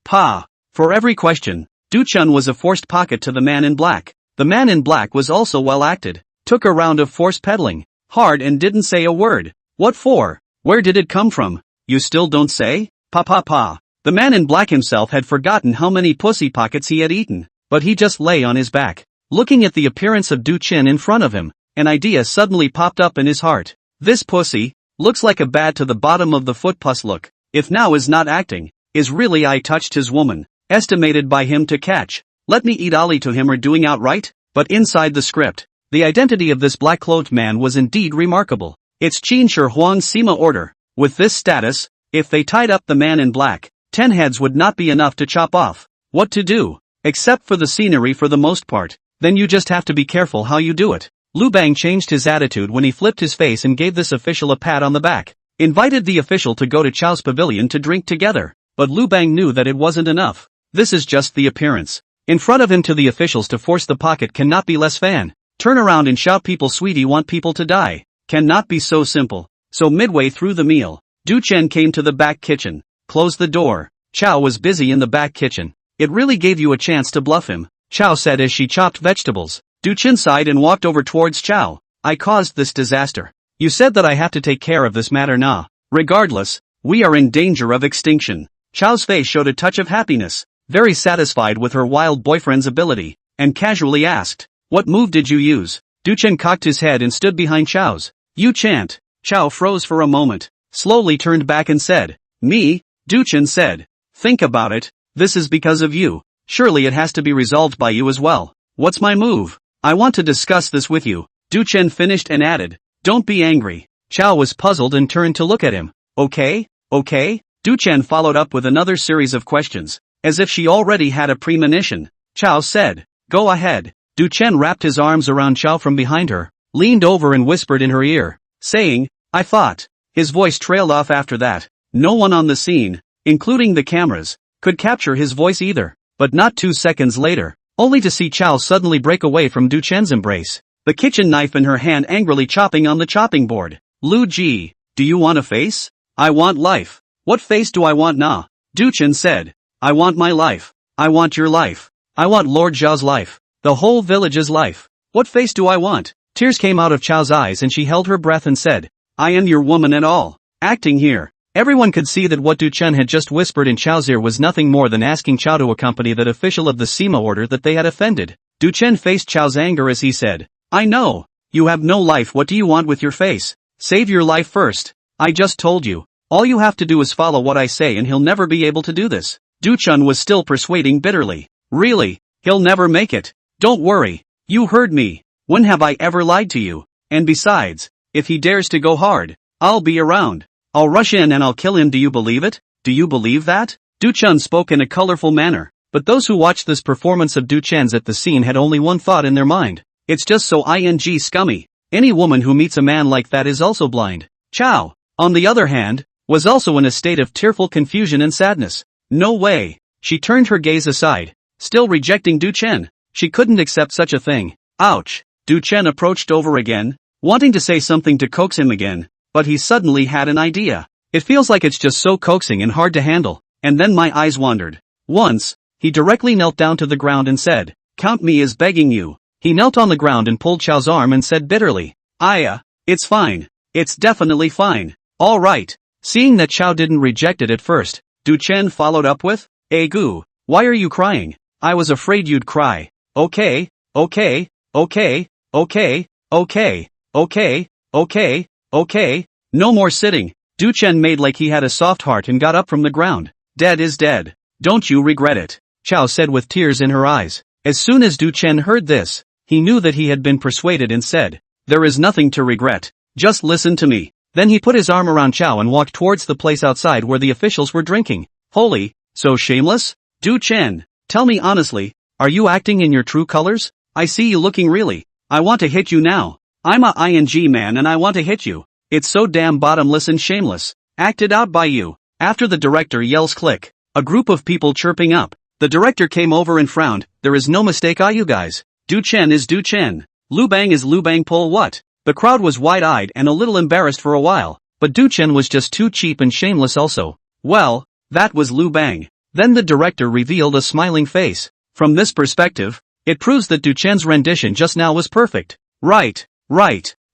Pa." For every question, Du Chen was a forced pocket to the man in black. The man in black was also well acted. Took a round of force peddling. Hard and didn't say a word. What for? Where did it come from? You still don't say? Pa. The man in black himself had forgotten how many pussy pockets he had eaten, but he just lay on his back, looking at the appearance of Du Chen in front of him. An idea suddenly popped up in his heart. This pussy, looks like a bad to the bottom of the foot puss look. If now is not acting, is really I touched his woman, estimated by him to catch. Let me eat ollie to him or doing outright? But inside the script, the identity of this black-clothed man was indeed remarkable. It's Qin Shi Huang Sima order. With this status, if they tied up the man in black, 10 heads would not be enough to chop off. What to do? Except for the scenery for the most part, then you just have to be careful how you do it. Lu Bang changed his attitude when he flipped his face and gave this official a pat on the back. Invited the official to go to Chao's pavilion to drink together. But Lu Bang knew that it wasn't enough. This is just the appearance. In front of him to the officials to force the pocket cannot be less fan. Turn around and shout people sweetie want people to die. Cannot be so simple. So midway through the meal, Du Chen came to the back kitchen. Closed the door. Chao was busy in the back kitchen. It really gave you a chance to bluff him, Chao said as she chopped vegetables. Du Chen sighed and walked over towards Chao. I caused this disaster. You said that I have to take care of this matter now. Regardless, we are in danger of extinction. Chao's face showed a touch of happiness, very satisfied with her wild boyfriend's ability, and casually asked, what move did you use? Du Chen cocked his head and stood behind Chao's. You chant. Chao froze for a moment, slowly turned back and said, me? Du Chen said, think about it, this is because of you. Surely it has to be resolved by you as well. What's my move? I want to discuss this with you. Du Chen finished and added, don't be angry. Chao was puzzled and turned to look at him. Okay? Du Chen followed up with another series of questions, as if she already had a premonition. Chao said, go ahead. Du Chen wrapped his arms around Chao from behind her, leaned over and whispered in her ear, saying, I thought. His voice trailed off after that. No one on the scene, including the cameras, could capture his voice either. But not 2 seconds later, only to see Chao suddenly break away from Du Chen's embrace, the kitchen knife in her hand angrily chopping on the chopping board. Lu Ji, do you want a face? I want life. What face do I want now? Du Chen said. I want my life. I want your life. I want Lord Zhao's life. The whole village's life. What face do I want? Tears came out of Chao's eyes and she held her breath and said, I am your woman at all. Acting here. Everyone could see that what Du Chen had just whispered in Chao's ear was nothing more than asking Chao to accompany that official of the Sima order that they had offended. Du Chen faced Chao's anger as he said, I know. You have no life. What do you want with your face? Save your life first. I just told you. All you have to do is follow what I say and he'll never be able to do this. Du Chen was still persuading bitterly. Really? He'll never make it. Don't worry. You heard me. When have I ever lied to you? And besides, if he dares to go hard, I'll be around. I'll rush in and I'll kill him. Do you believe it? Do you believe that? Du Chen spoke in a colorful manner, but those who watched this performance of Du Chen's at the scene had only one thought in their mind. It's just so scummy. Any woman who meets a man like that is also blind. Chao, on the other hand, was also in a state of tearful confusion and sadness. No way. She turned her gaze aside, still rejecting Du Chen. She couldn't accept such a thing. Ouch. Du Chen approached over again, wanting to say something to coax him again, but he suddenly had an idea. It feels like it's just so coaxing and hard to handle, and then my eyes wandered. Once, he directly knelt down to the ground and said, count me as begging you. He knelt on the ground and pulled Chao's arm and said bitterly, it's fine. It's definitely fine. All right. Seeing that Chao didn't reject it at first, Du Chen followed up with, Gu, why are you crying? I was afraid you'd cry. Okay. No more sitting. Du Chen made like he had a soft heart and got up from the ground. Dead is dead. Don't you regret it? Chao said with tears in her eyes. As soon as Du Chen heard this, he knew that he had been persuaded and said, there is nothing to regret. Just listen to me. Then he put his arm around Chao and walked towards the place outside where the officials were drinking. Holy, so shameless? Du Chen, tell me honestly, are you acting in your true colors? I see you looking really. I want to hit you now. I'm a ing man and I want to hit you. It's so damn bottomless and shameless. Acted out by you. After the director yells click, a group of people chirping up. The director came over and frowned. There is no mistake, you guys. Du Chen is Du Chen. Lu Bang is Lu Bang. Pull what? The crowd was wide-eyed and a little embarrassed for a while, but Du Chen was just too cheap and shameless also. Well, that was Lu Bang. Then the director revealed a smiling face. From this perspective, it proves that Du Chen's rendition just now was perfect. Right.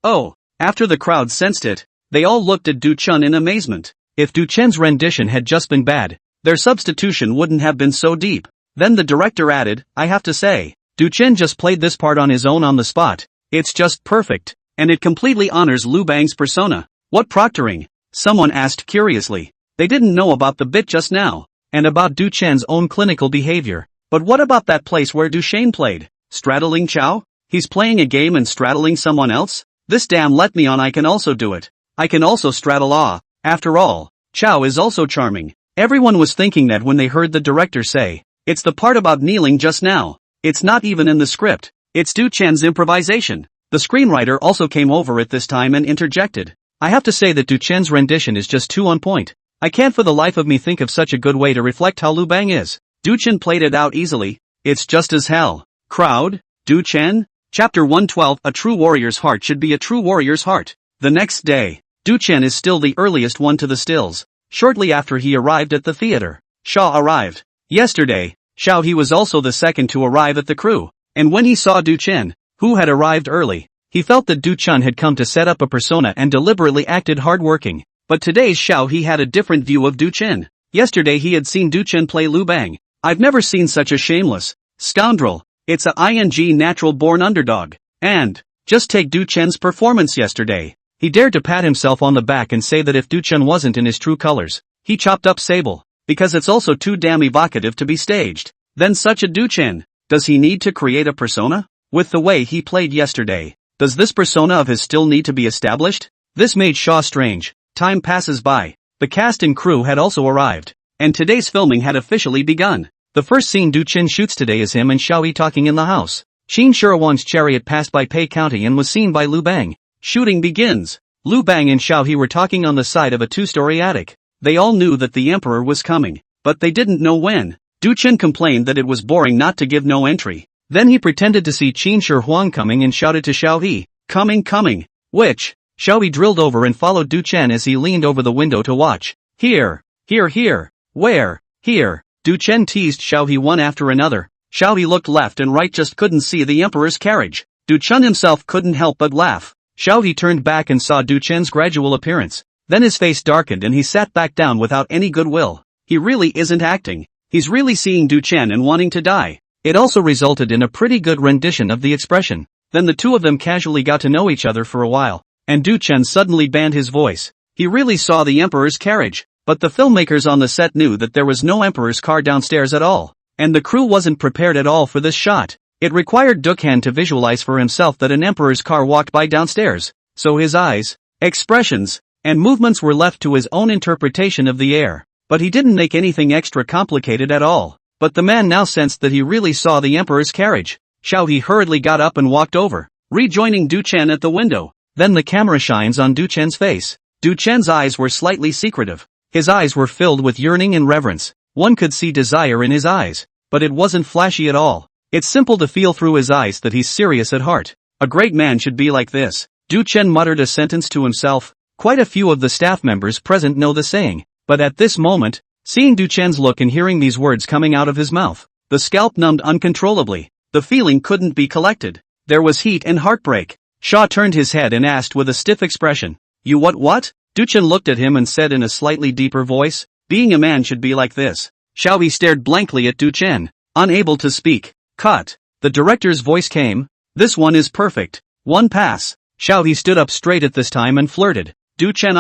Oh, after the crowd sensed it, they all looked at Du Chen in amazement. If Du Chen's rendition had just been bad, their substitution wouldn't have been so deep. Then the director added, I have to say, Du Chen just played this part on his own on the spot. It's just perfect, and it completely honors Lu Bang's persona. What proctoring? Someone asked curiously. They didn't know about the bit just now, and about Du Chen's own clinical behavior. But what about that place where Du Chen played? Straddling Chao? He's playing a game and straddling someone else? This damn let me on, I can also do it. I can also straddle After all, Chow is also charming. Everyone was thinking that when they heard the director say, "It's the part about kneeling just now." It's not even in the script. It's Du Chen's improvisation. The screenwriter also came over at this time and interjected. I have to say that Du Chen's rendition is just too on point. I can't for the life of me think of such a good way to reflect how Liu Bang is. Du Chen played it out easily. It's just as hell. Crowd? Du Chen? Chapter 112. A true warrior's heart should be a true warrior's heart. The next day, Du Chen is still the earliest one to the stills. Shortly after he arrived at the theater, Shaw arrived. Yesterday, he was also the second to arrive at the crew. And when he saw Du Chen, who had arrived early, he felt that Du Chen had come to set up a persona and deliberately acted hardworking. But today's he had a different view of Du Chen. Yesterday he had seen Du Chen play Liu Bang. I've never seen such a shameless scoundrel. It's a natural-born underdog. And, just take Du Chen's performance yesterday. He dared to pat himself on the back and say that if Du Chen wasn't in his true colors, he chopped up Sable. Because it's also too damn evocative to be staged. Then such a Du Chen, does he need to create a persona? With the way he played yesterday, does this persona of his still need to be established? This made Shaw strange. Time passes by. The cast and crew had also arrived. And today's filming had officially begun. The first scene Du Chen shoots today is him and Xiaoyi talking in the house. Qin Shirawan's chariot passed by Pei County and was seen by Liu Bang. Shooting begins. Liu Bang and Xiaoyi were talking on the side of a two-story attic. They all knew that the emperor was coming, but they didn't know when. Du Chen complained that it was boring not to give no entry. Then he pretended to see Qin Shi coming and shouted to Xiaoyi, coming, which, Xiaoyi drilled over and followed Du Chen as he leaned over the window to watch. Here, where, here, Du Chen teased Xiaoyi one after another. Xiaoyi looked left and right, just couldn't see the emperor's carriage. Du Chen himself couldn't help but laugh. Xiaoyi turned back and saw Du Chen's gradual appearance. Then his face darkened and he sat back down without any goodwill. He really isn't acting. He's really seeing Du Chen and wanting to die. It also resulted in a pretty good rendition of the expression. Then the two of them casually got to know each other for a while, and Du Chen suddenly banned his voice. He really saw the emperor's carriage, but the filmmakers on the set knew that there was no emperor's car downstairs at all, and the crew wasn't prepared at all for this shot. It required Dukhan to visualize for himself that an emperor's car walked by downstairs, so his eyes, expressions, and movements were left to his own interpretation of the air. But he didn't make anything extra complicated at all. But the man now sensed that he really saw the emperor's carriage. Xiaoyi hurriedly got up and walked over, rejoining Du Chen at the window. Then the camera shines on Du Chen's face. Du Chen's eyes were slightly secretive. His eyes were filled with yearning and reverence. One could see desire in his eyes, but it wasn't flashy at all. It's simple to feel through his eyes that he's serious at heart. A great man should be like this. Du Chen muttered a sentence to himself. Quite a few of the staff members present know the saying. But at this moment, seeing Du Chen's look and hearing these words coming out of his mouth, the scalp numbed uncontrollably. The feeling couldn't be collected. There was heat and heartbreak. Shaw turned his head and asked with a stiff expression, "You what?" Du Chen looked at him and said in a slightly deeper voice, "Being a man should be like this." Xiaoyi stared blankly at Du Chen, unable to speak. Cut. The director's voice came. "This one is perfect. One pass." Xiaoyi stood up straight at this time and flirted. "Du Chen,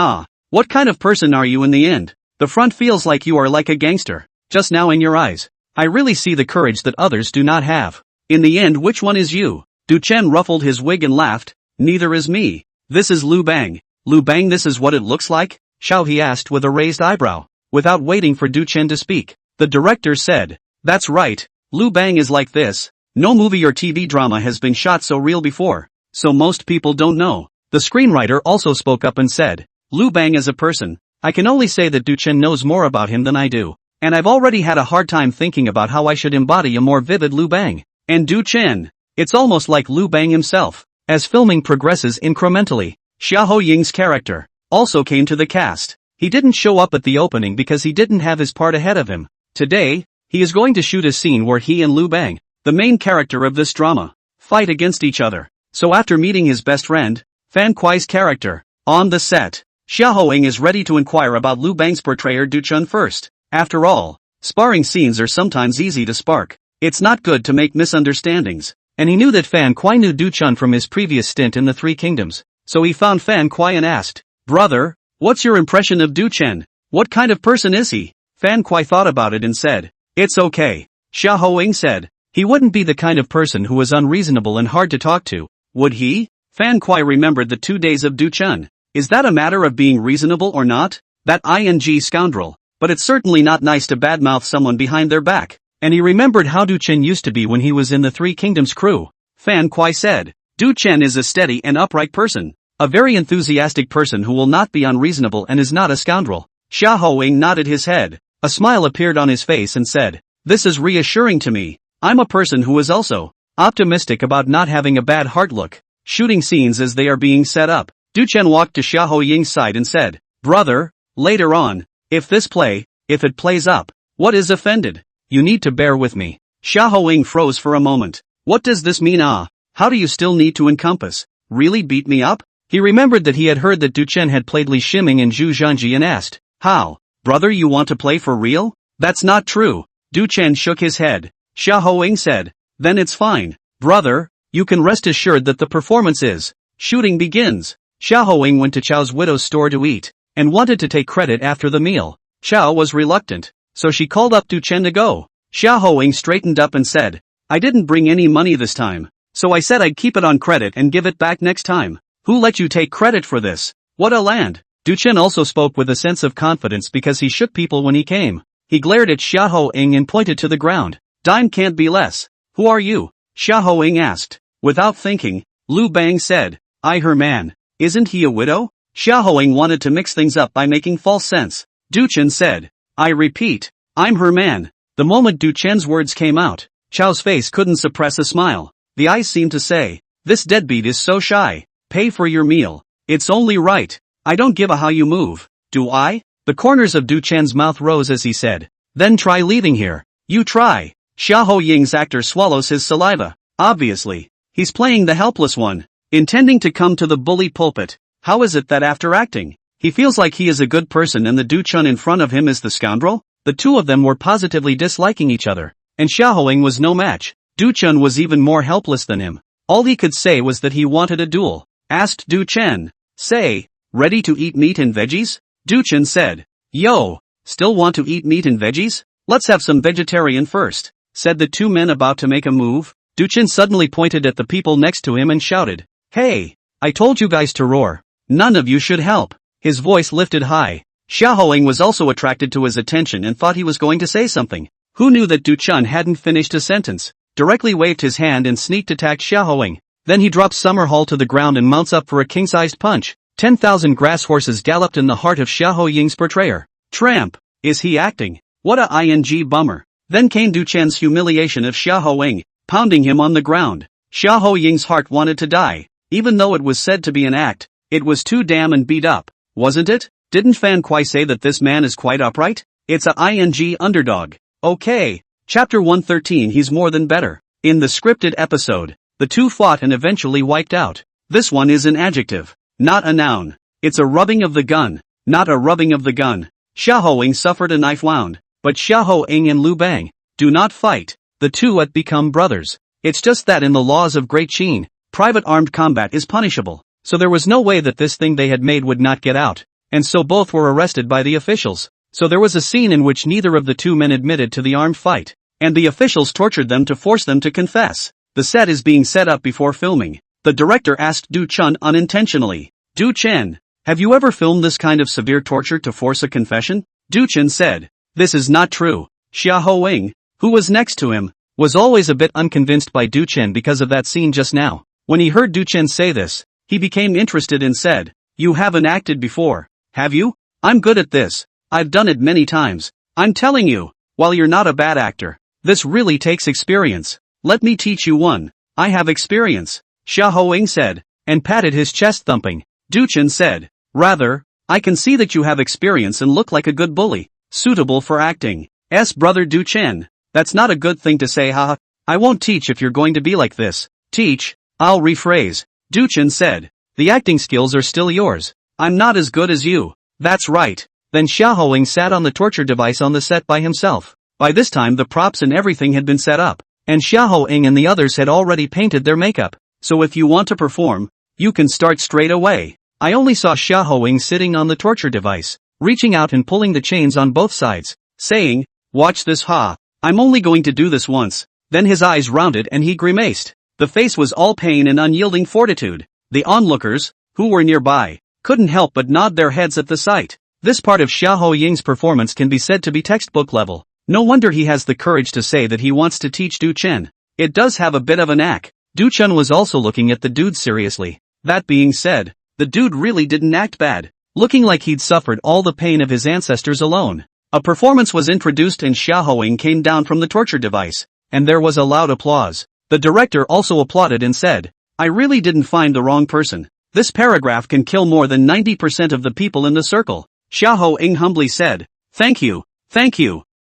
what kind of person are you in the end? The front feels like you are like a gangster. Just now in your eyes, I really see the courage that others do not have. In the end, which one is you?" Du Chen ruffled his wig and laughed. "Neither is me. This is Liu Bang." "Liu Bang, this is what it looks like?" Xiaoyi asked with a raised eyebrow. Without waiting for Du Chen to speak, the director said, "That's right. Liu Bang is like this. No movie or TV drama has been shot so real before, so most people don't know." The screenwriter also spoke up and said, "Liu Bang as a person, I can only say that Du Chen knows more about him than I do, and I've already had a hard time thinking about how I should embody a more vivid Liu Bang. And Du Chen, it's almost like Liu Bang himself." As filming progresses incrementally, Xiahou Ying's character also came to the cast. He didn't show up at the opening because he didn't have his part ahead of him. Today, he is going to shoot a scene where he and Liu Bang, the main character of this drama, fight against each other. So after meeting his best friend, Fan Kuai's character, on the set, Xiahou Ying is ready to inquire about Liu Bang's portrayer Du Chen first. After all, sparring scenes are sometimes easy to spark. It's not good to make misunderstandings. And he knew that Fan Kuai knew Du Chen from his previous stint in the Three Kingdoms. So he found Fan Kuai and asked, "Brother, what's your impression of Du Chen? What kind of person is he?" Fan Kuai thought about it and said, "It's okay." Xiahou Ying said, He wouldn't be the kind of person who was unreasonable and hard to talk to, would he? Fan Kuai remembered the 2 days of Du Chun. Is that a matter of being reasonable or not? That ing scoundrel. But it's certainly not nice to badmouth someone behind their back. And he remembered how Du Chun used to be when he was in the Three Kingdoms crew. Fan Kuai said, Du Chun is a steady and upright person. A very enthusiastic person who will not be unreasonable and is not a scoundrel. Xia Hoing nodded his head. A smile appeared on his face and said, this is reassuring to me. I'm a person who is also optimistic about not having a bad heart. Look, shooting scenes as they are being set up. Du Chun walked to Xia Hoying's side and said, brother, later on, if it plays up, what is offended? You need to bear with me. Xia Hoying froze for a moment. What does this mean? How do you still need to encompass? Really beat me up? He remembered that he had heard that Du Chun had played Li Shiming and Zhu Zhanji and asked, how? Brother, you want to play for real? That's not true. Du Chun shook his head. Xia Hoing said, then it's fine. Brother, you can rest assured that the performance is. Shooting begins. Xia Hoing went to Chao's widow's store to eat, and wanted to take credit after the meal. Chao was reluctant, so she called up Du Chun to go. Xia Hoing straightened up and said, I didn't bring any money this time, so I said I'd keep it on credit and give it back next time. Who let you take credit for this? What a land! Du Chun also spoke with a sense of confidence because he shook people when he came. He glared at Xia Hoing and pointed to the ground. Dime can't be less. Who are you? Xia Hoing asked. Without thinking, Lu Bang said, I her man. Isn't he a widow? Xia Hoing wanted to mix things up by making false sense. Du Chun said, I repeat, I'm her man. The moment Du Chun's words came out, Chao's face couldn't suppress a smile. The eyes seemed to say, this deadbeat is so shy. Pay for your meal. It's only right. I don't give a how you move, do I? The corners of Du Chun's mouth rose as he said, then try leaving here. You try. Xia Hoying's actor swallows his saliva. Obviously, he's playing the helpless one, intending to come to the bully pulpit. How is it that after acting, he feels like he is a good person and the Du Chun in front of him is the scoundrel? The two of them were positively disliking each other, and Xia Hoing was no match. Du Chun was even more helpless than him. All he could say was that he wanted a duel. Asked Du Chun, say, ready to eat meat and veggies? Du Chun said, yo, still want to eat meat and veggies? Let's have some vegetarian first, said the two men about to make a move. Du Chun suddenly pointed at the people next to him and shouted, hey, I told you guys to roar. None of you should help. His voice lifted high. Xia Hoing was also attracted to his attention and thought he was going to say something. Who knew that Du Chun hadn't finished a sentence? Directly waved his hand and sneaked attacked Xia Hoing. Then he drops Summer Hall to the ground and mounts up for a king-sized punch. 10,000 grass horses galloped in the heart of Xia Hoying's portrayer. Tramp. Is he acting? What a ing bummer. Then came Du Chun's humiliation of Xia Hoing, pounding him on the ground. Xia Hoying's heart wanted to die. Even though it was said to be an act, it was too damn and beat up, wasn't it? Didn't Fan Kuai say that this man is quite upright? It's a ing underdog. Okay. Chapter 113. He's more than better. In the scripted episode, the two fought and eventually wiped out. This one is an adjective, not a noun. It's a rubbing of the gun, not a rubbing of the gun. Xia Hoing suffered a knife wound, but Xia Hoing and Lu Bang do not fight. The two had become brothers. It's just that in the laws of Great Qin, private armed combat is punishable, so there was no way that this thing they had made would not get out, and so both were arrested by the officials. So there was a scene in which neither of the two men admitted to the armed fight, and the officials tortured them to force them to confess. The set is being set up before filming. The director asked Du Chun unintentionally, Du Chun, have you ever filmed this kind of severe torture to force a confession? Du Chun said, this is not true. Xia Hoing, who was next to him, was always a bit unconvinced by Du Chun because of that scene just now. When he heard Du Chun say this, he became interested and said, you haven't acted before, have you? I'm good at this. I've done it many times. I'm telling you, while you're not a bad actor, this really takes experience. Let me teach you one. I have experience, Xia Hoing said, and patted his chest thumping. Du Chun said, rather, I can see that you have experience and look like a good bully, suitable for acting. Brother Du Chun, that's not a good thing to say, haha. I won't teach if you're going to be like this. Teach? I'll rephrase. Du Chun said, the acting skills are still yours. I'm not as good as you. That's right. Then Xia Hoing sat on the torture device on the set by himself. By this time the props and everything had been set up, and Xia Hoing and the others had already painted their makeup. So if you want to perform, you can start straight away. I only saw Xia Hoing sitting on the torture device, reaching out and pulling the chains on both sides, saying, watch this, ha. I'm only going to do this once. Then his eyes rounded and he grimaced. The face was all pain and unyielding fortitude. The onlookers, who were nearby, couldn't help but nod their heads at the sight. This part of Xiahou Ying's performance can be said to be textbook level. No wonder he has the courage to say that he wants to teach Du Chen. It does have a bit of a knack. Du Chen was also looking at the dude seriously. That being said, the dude really didn't act bad, looking like he'd suffered all the pain of his ancestors alone. A performance was introduced and Xiahou Ying came down from the torture device, and there was a loud applause. The director also applauded and said, "I really didn't find the wrong person. This paragraph can kill more than 90% of the people in the circle." Xiahou Ying humbly said, Thank you.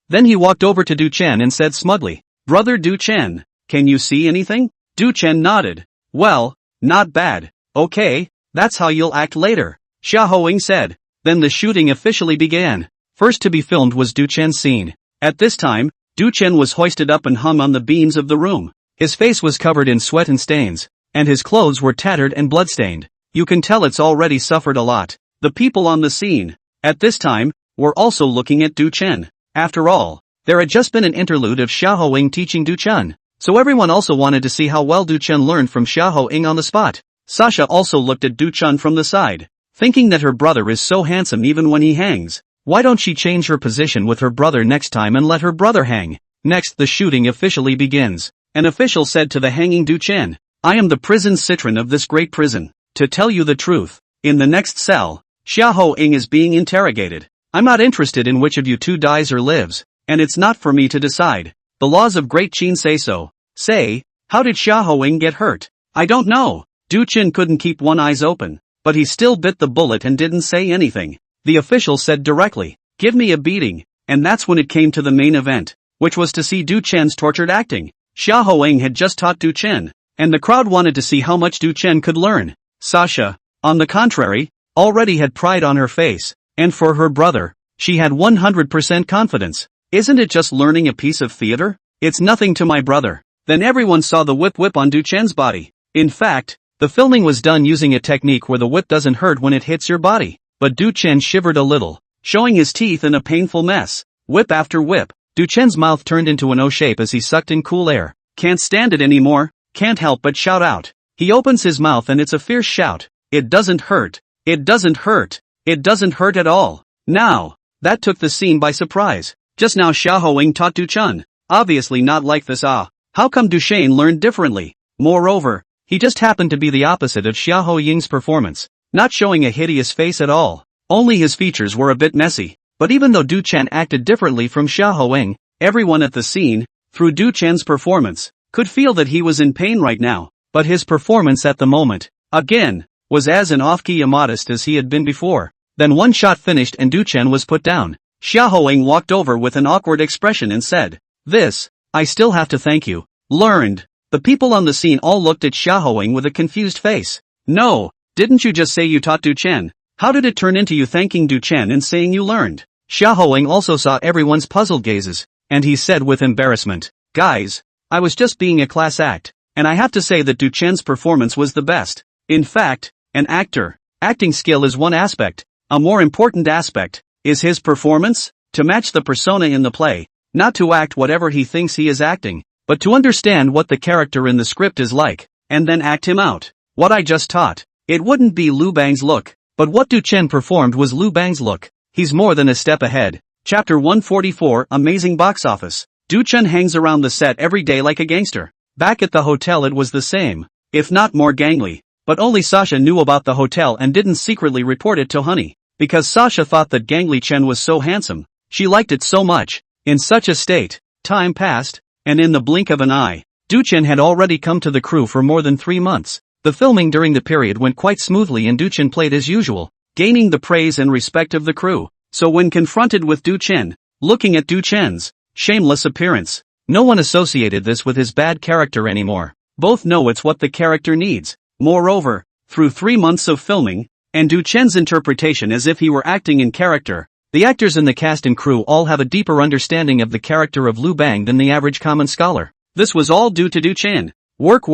Then he walked over to Du Chen and said smugly, "Brother Du Chen, can you see anything?" Du Chen nodded. "Well, not bad. Okay, that's how you'll act later," Xiahou Ying said. Then the shooting officially began. First to be filmed was Du Chen's scene. At this time, Du Chen was hoisted up and hung on the beams of the room. His face was covered in sweat and stains, and his clothes were tattered and bloodstained. You can tell it's already suffered a lot. The people on the scene, at this time, were also looking at Du Chen. After all, there had just been an interlude of Xiahou Ying teaching Du Chen, so everyone also wanted to see how well Du Chen learned from Xiahou Ying on the spot. Sasha also looked at Du Chen from the side, thinking that her brother is so handsome even when he hangs. Why don't she change her position with her brother next time and let her brother hang? Next, the shooting officially begins. An official said to the hanging Du Chen, "I am the prison citron of this great prison. To tell you the truth, in the next cell, Xiahou Ying is being interrogated. I'm not interested in which of you two dies or lives, and it's not for me to decide. The laws of Great Qin say so. Say, how did Xiahou Ying get hurt?" "I don't know." Du Chen couldn't keep one eye open, but he still bit the bullet and didn't say anything. The official said directly, "Give me a beating," and that's when it came to the main event, which was to see Du Chen's tortured acting. Xiahou Ying had just taught Du Chen, and the crowd wanted to see how much Du Chen could learn. Sasha, on the contrary, already had pride on her face, and for her brother, she had 100% confidence. "Isn't it just learning a piece of theater? It's nothing to my brother." Then everyone saw the whip on Du Chen's body. In fact, the filming was done using a technique where the whip doesn't hurt when it hits your body. But Du Chen shivered a little, showing his teeth in a painful mess. Whip after whip, Du Chen's mouth turned into an O shape as he sucked in cool air. Can't stand it anymore, can't help but shout out. He opens his mouth and it's a fierce shout. "It doesn't hurt. It doesn't hurt. It doesn't hurt at all." Now, that took the scene by surprise. Just now Xiahou Ying taught Du Chen. Obviously not like this. How come Du Chen learned differently? Moreover, he just happened to be the opposite of Xiahou Ying's performance. Not showing a hideous face at all. Only his features were a bit messy. But even though Du Chen acted differently from Xiahou Ying, everyone at the scene, through Du Chen's performance, could feel that he was in pain right now. But his performance at the moment, again, was as off-key and modest as he had been before. Then one shot finished and Du Chen was put down. Xiahou Ying walked over with an awkward expression and said, "This, I still have to thank you. Learned." The people on the scene all looked at Xiahou Ying with a confused face. "No. Didn't you just say you taught Du Chen? How did it turn into you thanking Du Chen and saying you learned?" Xiahou Ying also saw everyone's puzzled gazes, and he said with embarrassment, "Guys, I was just being a class act, and I have to say that Du Chen's performance was the best. In fact, an acting skill is one aspect. A more important aspect is his performance, to match the persona in the play, not to act whatever he thinks he is acting, but to understand what the character in the script is like, and then act him out. What I just taught. It wouldn't be Lu Bang's look, but what Du Chen performed was Lu Bang's look. He's more than a step ahead." Chapter 144 Amazing Box Office. Du Chen hangs around the set every day like a gangster. Back at the hotel it was the same, if not more gangly, but only Sasha knew about the hotel and didn't secretly report it to Honey, because Sasha thought that Gangly Chen was so handsome, she liked it so much. In such a state, time passed, and in the blink of an eye, Du Chen had already come to the crew for more than 3 months. The filming during the period went quite smoothly and Du Chen played as usual, gaining the praise and respect of the crew. So when confronted with Du Chen, looking at Du Chen's shameless appearance, no one associated this with his bad character anymore. Both know it's what the character needs. Moreover, through 3 months of filming, and Du Chen's interpretation as if he were acting in character, the actors in the cast and crew all have a deeper understanding of the character of Lu Bang than the average common scholar. This was all due to Du Chen. Work.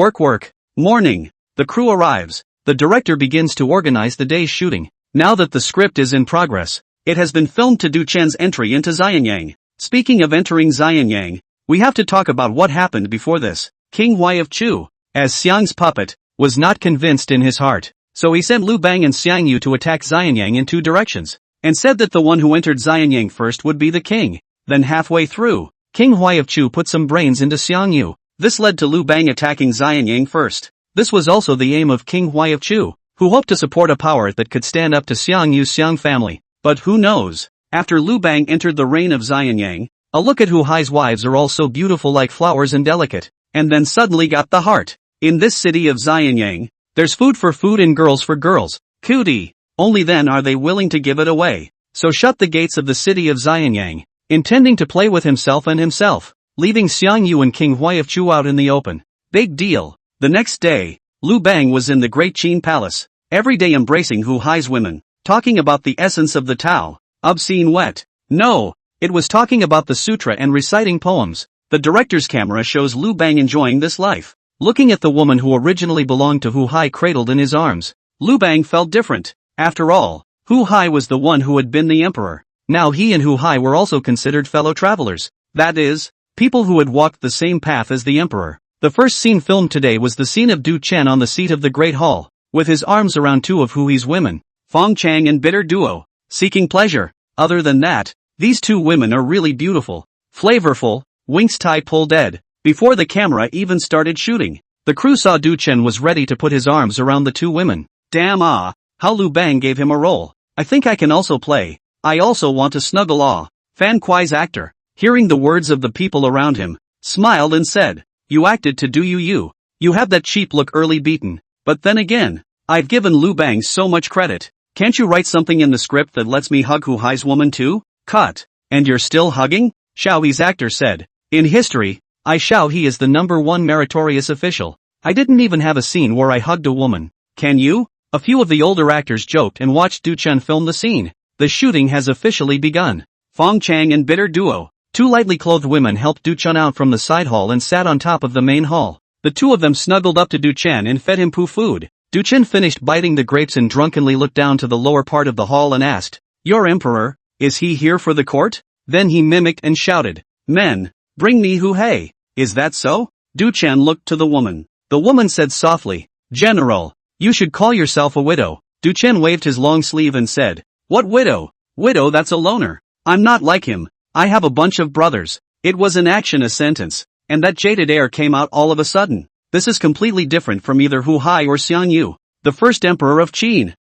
Morning. The crew arrives. The director begins to organize the day's shooting. Now that the script is in progress, it has been filmed to Du Chen's entry into Xianyang. Speaking of entering Xianyang, we have to talk about what happened before this. King Huai of Chu, as Xiang's puppet, was not convinced in his heart, so he sent Lu Bang and Xiang Yu to attack Xianyang in 2 directions, and said that the one who entered Xianyang first would be the king. Then halfway through, King Huai of Chu put some brains into Xiang Yu. This led to Lu Bang attacking Xianyang first. This was also the aim of King Huai of Chu, who hoped to support a power that could stand up to Xiang Yu's Xiang family. But who knows? After Lu Bang entered the reign of Xianyang, a look at Hu Hai's wives are all so beautiful like flowers and delicate, and then suddenly got the heart. In this city of Xianyang, there's food for food and girls for girls. Cootie. Only then are they willing to give it away. So shut the gates of the city of Xianyang, intending to play with himself and himself, leaving Xiang Yu and King Huai of Chu out in the open. Big deal. The next day, Lu Bang was in the Great Qin Palace, every day embracing Hu Hai's women, talking about the essence of the Tao. Obscene wet. No, it was talking about the sutra and reciting poems. The director's camera shows Lu Bang enjoying this life, looking at the woman who originally belonged to Hu Hai cradled in his arms. Lu Bang felt different. After all, Hu Hai was the one who had been the emperor. Now he and Hu Hai were also considered fellow travelers. That is, people who had walked the same path as the emperor. The first scene filmed today was the scene of Du Chen on the seat of the Great Hall, with his arms around 2 of Hu Hi's women, Fong Chang and Bitter Duo, seeking pleasure. Other than that, these 2 women are really beautiful, flavorful. Winks Tai pulled dead. Before the camera even started shooting, the crew saw Du Chen was ready to put his arms around the 2 women. Damn how Lu Bang gave him a role. I think I can also play. I also want to snuggle. Fan Kuai's actor, hearing the words of the people around him, smiled and said, you acted to do you. You have that cheap look early beaten. But then again, I've given Lu Bang so much credit. Can't you write something in the script that lets me hug Hu Hai's woman too? Cut. And you're still hugging? Xiao He's actor said. In history, Xiao He is the #1 meritorious official. I didn't even have a scene where I hugged a woman. Can you? A few of the older actors joked and watched Du Chen film the scene. The shooting has officially begun. Fong Chang and Bitter Duo, 2 lightly clothed women helped Du Chen out from the side hall and sat on top of the main hall. The 2 of them snuggled up to Du Chen and fed him poo food. Du Chen finished biting the grapes and drunkenly looked down to the lower part of the hall and asked, your emperor, is he here for the court? Then he mimicked and shouted, men, bring me Hu Hei. Is that so? Du Chen looked to the woman. The woman said softly, General, you should call yourself a widow. Du Chen waved his long sleeve and said, what widow? Widow, that's a loner. I'm not like him. I have a bunch of brothers. It was an action a sentence, and that jaded air came out all of a sudden. This is completely different from either Hu Hai or Xiang Yu, the first emperor of Qin.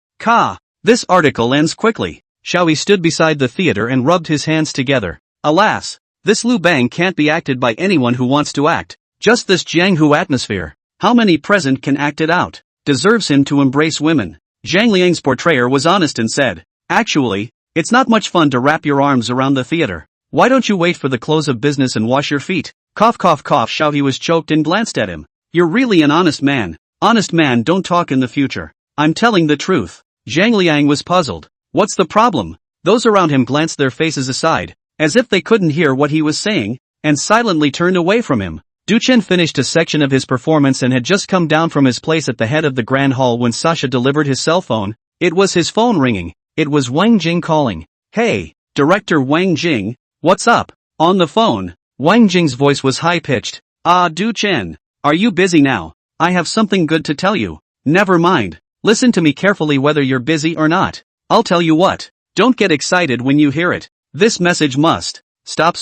This article ends quickly. Xiao Yi stood beside the theater and rubbed his hands together. Alas, this Lu Bang can't be acted by anyone who wants to act. Just this Jiang Hu atmosphere. How many present can act it out? Deserves him to embrace women. Zhang Liang's portrayer was honest and said, actually, it's not much fun to wrap your arms around the theater. Why don't you wait for the close of business and wash your feet? Cough cough cough. Xiao He was choked and glanced at him. You're really an honest man. Honest man don't talk in the future. I'm telling the truth. Zhang Liang was puzzled. What's the problem? Those around him glanced their faces aside, as if they couldn't hear what he was saying, and silently turned away from him. Du Chen finished a section of his performance and had just come down from his place at the head of the grand hall when Sasha delivered his cell phone. It was his phone ringing. It was Wang Jing calling. Hey, Director Wang Jing, what's up? On the phone, Wang Jing's voice was high-pitched. Du Chen, are you busy now? I have something good to tell you. Never mind. Listen to me carefully whether you're busy or not. I'll tell you what. Don't get excited when you hear it. This message must. Stop.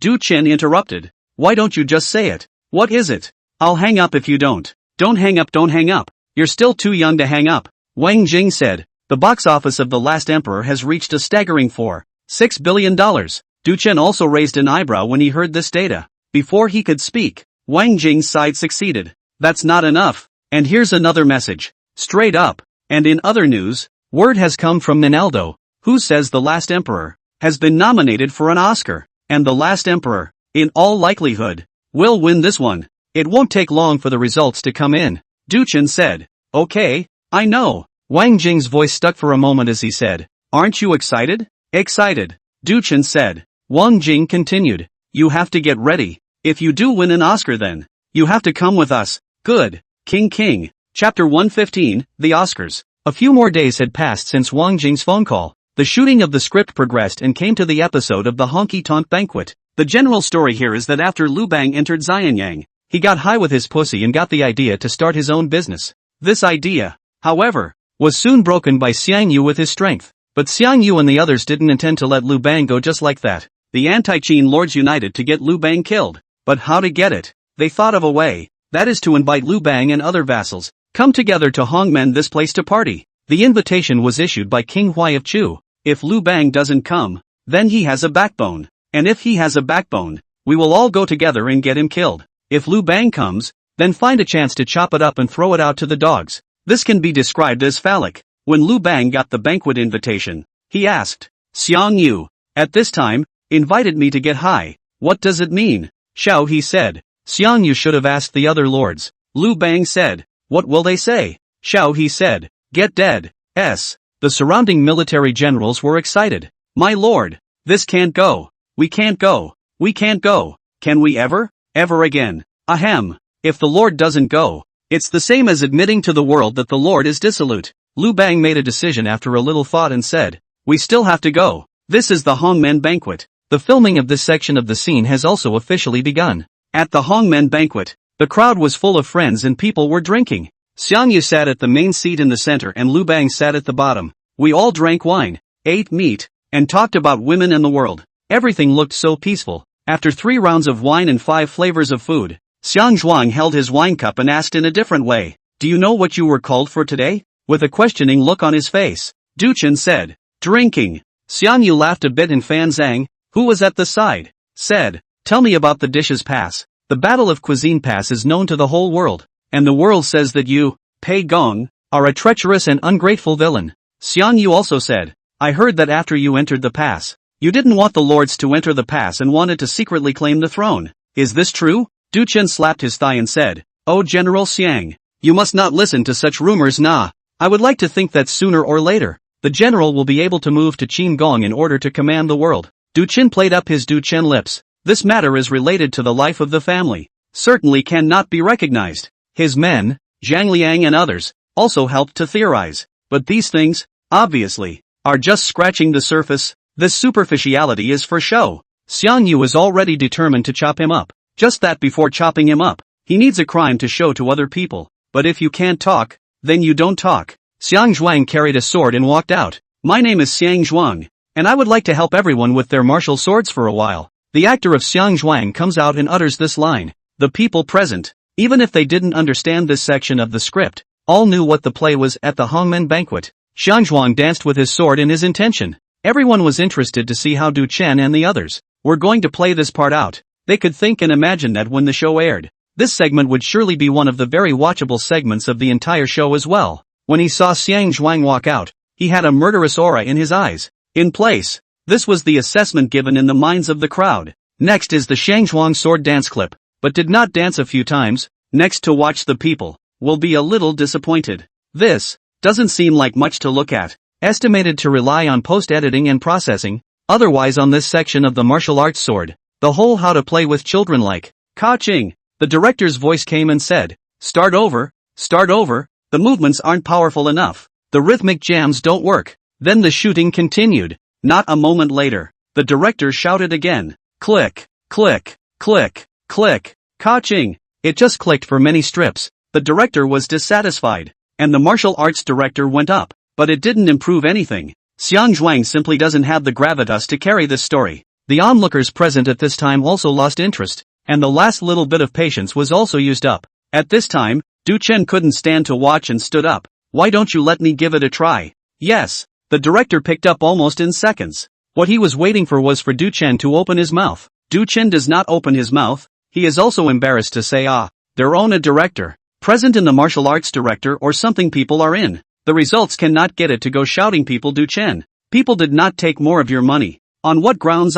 Du Chen interrupted. Why don't you just say it? What is it? I'll hang up if you don't. Don't hang up. You're still too young to hang up. Wang Jing said. The box office of The Last Emperor has reached a staggering $4.6 billion. Du Chen also raised an eyebrow when he heard this data. Before he could speak, Wang Jing's side succeeded. That's not enough. And here's another message. Straight up. And in other news, word has come from Minaldo, who says The Last Emperor has been nominated for an Oscar, and The Last Emperor, in all likelihood, will win this one. It won't take long for the results to come in. Du Chen said. Okay, I know. Wang Jing's voice stuck for a moment as he said, aren't you excited? Excited. Du Chen said. Wang Jing continued. You have to get ready. If you do win an Oscar then, you have to come with us. Good. King. Chapter 115, The Oscars. A few more days had passed since Wang Jing's phone call. The shooting of the script progressed and came to the episode of the honky-tonk banquet. The general story here is that after Lu Bang entered Xianyang, he got high with his pussy and got the idea to start his own business. This idea, however, was soon broken by Xiang Yu with his strength. But Xiang Yu and the others didn't intend to let Lu Bang go just like that. The anti-Qin lords united to get Lu Bang killed. But how to get it? They thought of a way. That is to invite Lu Bang and other vassals, come together to Hongmen this place to party. The invitation was issued by King Huai of Chu. If Lu Bang doesn't come, then he has a backbone. And if he has a backbone, we will all go together and get him killed. If Lu Bang comes, then find a chance to chop it up and throw it out to the dogs. This can be described as phallic. When Lu Bang got the banquet invitation, he asked, Xiang Yu, at this time, invited me to get high. What does it mean? Xiao he said. Xiang Yu should have asked the other lords. Lu Bang said, what will they say? Xiao he said, get dead. The surrounding military generals were excited. My lord, this can't go. We can't go. We can't go. Can we ever? Ever again? Ahem. If the Lord doesn't go, it's the same as admitting to the world that the Lord is dissolute. Lu Bang made a decision after a little thought and said, we still have to go. This is the Hongmen banquet. The filming of this section of the scene has also officially begun. At the Hongmen banquet, the crowd was full of friends and people were drinking. Xiang Yu sat at the main seat in the center and Lu Bang sat at the bottom. We all drank wine, ate meat, and talked about women and the world. Everything looked so peaceful. After 3 rounds of wine and 5 flavors of food, Xiang Zhuang held his wine cup and asked in a different way, do you know what you were called for today? With a questioning look on his face, Du Chen said, drinking. Xiang Yu laughed a bit and Fan Zhang, who was at the side, said, tell me about the dishes pass. The Battle of Cuisine Pass is known to the whole world, and the world says that you, Pei Gong, are a treacherous and ungrateful villain. Xiang Yu also said, I heard that after you entered the pass, you didn't want the lords to enter the pass and wanted to secretly claim the throne. Is this true? Du Chen slapped his thigh and said, oh General Xiang, you must not listen to such rumors. Nah. I would like to think that sooner or later, the general will be able to move to Qin Gong in order to command the world. Du Chen played up his Du Chen lips. This matter is related to the life of the family. Certainly cannot be recognized. His men, Zhang Liang and others, also helped to theorize. But these things, obviously, are just scratching the surface. This superficiality is for show. Xiang Yu is already determined to chop him up. Just that before chopping him up, he needs a crime to show to other people. But if you can't talk, then you don't talk. Xiang Zhuang carried a sword and walked out. My name is Xiang Zhuang, and I would like to help everyone with their martial swords for a while. The actor of Xiang Zhuang comes out and utters this line. The people present, even if they didn't understand this section of the script, all knew what the play was at the Hongmen banquet. Xiang Zhuang danced with his sword in his intention. Everyone was interested to see how Du Chen and the others were going to play this part out. They could think and imagine that when the show aired, this segment would surely be one of the very watchable segments of the entire show as well. When he saw Xiang Zhuang walk out, he had a murderous aura in his eyes. In place, this was the assessment given in the minds of the crowd. Next is the Xiang Zhuang sword dance clip, but did not dance a few times. Next to watch the people will be a little disappointed. This doesn't seem like much to look at. Estimated to rely on post-editing and processing, otherwise on this section of the martial arts sword, the whole how to play with children like, Ka-ching, the director's voice came and said, start over, the movements aren't powerful enough, the rhythmic jams don't work. Then the shooting continued. Not a moment later, the director shouted again, click, click, click, click, Ka-ching. It just clicked for many strips. The director was dissatisfied, and the martial arts director went up. But it didn't improve anything. Xiang Zhuang simply doesn't have the gravitas to carry this story. The onlookers present at this time also lost interest, and the last little bit of patience was also used up. At this time, Du Chen couldn't stand to watch and stood up. Why don't you let me give it a try? Yes. The director picked up almost in seconds. What he was waiting for was for Du Chen to open his mouth. Du Chen does not open his mouth. He is also embarrassed to say their own a director. Present in the martial arts director or something people are in. The results cannot get it to go shouting people Du Chen. People did not take more of your money. On what grounds?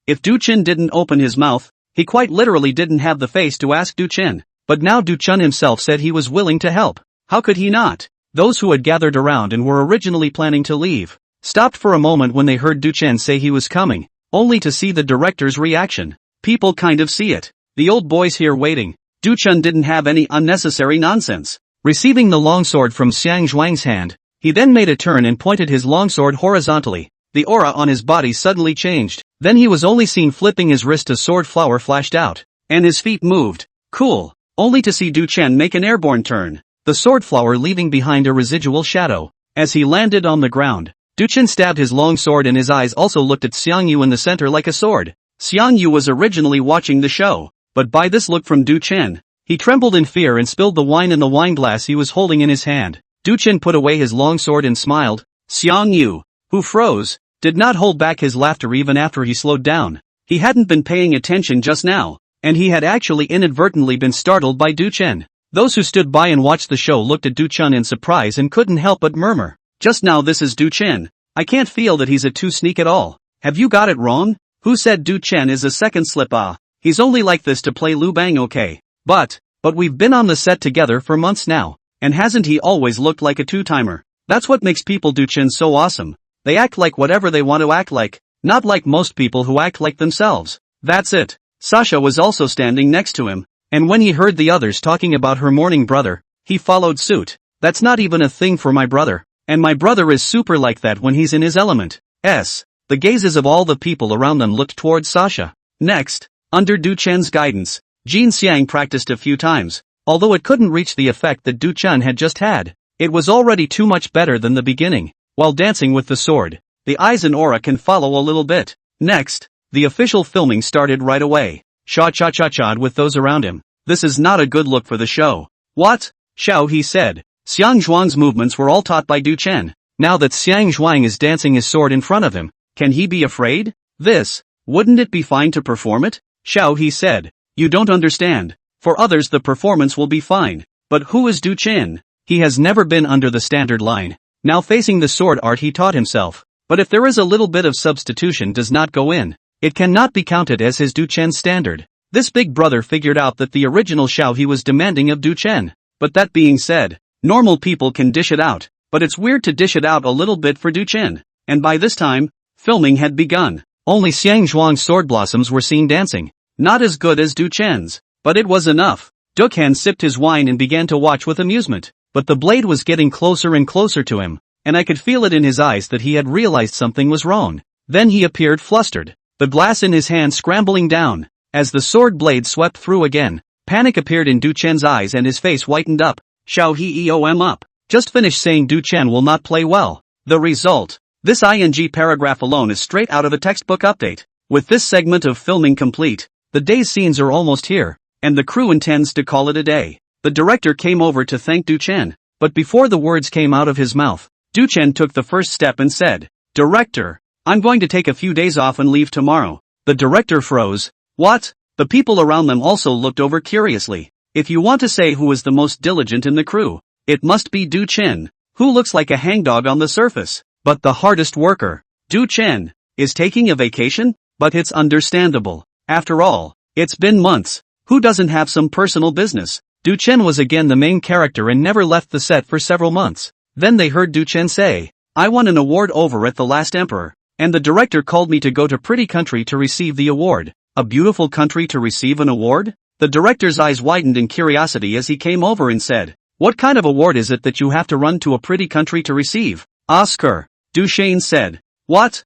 If Du Chen didn't open his mouth, he quite literally didn't have the face to ask Du Chen. But now Du Chen himself said he was willing to help. How could he not? Those who had gathered around and were originally planning to leave, stopped for a moment when they heard Du Chen say he was coming, only to see the director's reaction. People kind of see it. The old boy's here waiting. Du Chen didn't have any unnecessary nonsense. Receiving the longsword from Xiang Zhuang's hand, he then made a turn and pointed his longsword horizontally. The aura on his body suddenly changed. Then he was only seen flipping his wrist as sword flower flashed out, and his feet moved. Cool. Only to see Du Chen make an airborne turn, the sword flower leaving behind a residual shadow. As he landed on the ground, Du Chen stabbed his long sword and his eyes also looked at Xiang Yu in the center like a sword. Xiang Yu was originally watching the show, but by this look from Du Chen, he trembled in fear and spilled the wine in the wine glass he was holding in his hand. Du Chen put away his long sword and smiled. Xiang Yu, who froze, did not hold back his laughter even after he slowed down. He hadn't been paying attention just now, and he had actually inadvertently been startled by Du Chen. Those who stood by and watched the show looked at Du Chen in surprise and couldn't help but murmur. Just now this is Du Chen. I can't feel that he's a two sneak at all. Have you got it wrong? Who said Du Chen is a second slip? He's only like this to play Lu Bang, okay? But we've been on the set together for months now, and hasn't he always looked like a two-timer? That's what makes people Du Chen so awesome. They act like whatever they want to act like, not like most people who act like themselves. That's it. Sasha was also standing next to him, and when he heard the others talking about her mourning brother, he followed suit. That's not even a thing for my brother, and my brother is super like that when he's in his element. The gazes of all the people around them looked towards Sasha. Next, under Du Chen's guidance, Jin Xiang practiced a few times, although it couldn't reach the effect that Du Chen had just had. It was already too much better than the beginning. While dancing with the sword, the eyes and aura can follow a little bit. Next, the official filming started right away. Cha-cha-cha-cha'd with those around him. This is not a good look for the show. What? Xiao, he said. Xiang Zhuang's movements were all taught by Du Chen. Now that Xiang Zhuang is dancing his sword in front of him, can he be afraid? Wouldn't it be fine to perform it? Xiao, he said. You don't understand. For others the performance will be fine. But who is Du Chen? He has never been under the standard line. Now facing the sword art he taught himself. But if there is a little bit of substitution does not go in, it cannot be counted as his Du Chen standard. This big brother figured out that the original Xiao he was demanding of Du Chen. But that being said, normal people can dish it out, but it's weird to dish it out a little bit for Du Chen. And by this time, filming had begun. Only Xiang Zhuang's sword blossoms were seen dancing. Not as good as Du Chen's, but it was enough. Dukhan sipped his wine and began to watch with amusement. But the blade was getting closer and closer to him, and I could feel it in his eyes that he had realized something was wrong. Then he appeared flustered, the glass in his hand scrambling down. As the sword blade swept through again, panic appeared in Du Chen's eyes and his face whitened up. Xiao he eom up. Just finished saying Du Chen will not play well. The result. This ing paragraph alone is straight out of a textbook update. With this segment of filming complete, the day's scenes are almost here, and the crew intends to call it a day. The director came over to thank Du Chen, but before the words came out of his mouth, Du Chen took the first step and said, "Director, I'm going to take a few days off and leave tomorrow." The director froze. What? The people around them also looked over curiously. If you want to say who is the most diligent in the crew, it must be Du Chen, who looks like a hangdog on the surface, but the hardest worker. Du Chen is taking a vacation? But it's understandable. After all, it's been months. Who doesn't have some personal business? Du Chen was again the main character and never left the set for several months. Then they heard Du Chen say, "I won an award over at the last emperor, and the director called me to go to pretty country to receive the award." A beautiful country to receive an award? The director's eyes widened in curiosity as he came over and said, "What kind of award is it that you have to run to a pretty country to receive?" "Oscar," Du Chen said. What?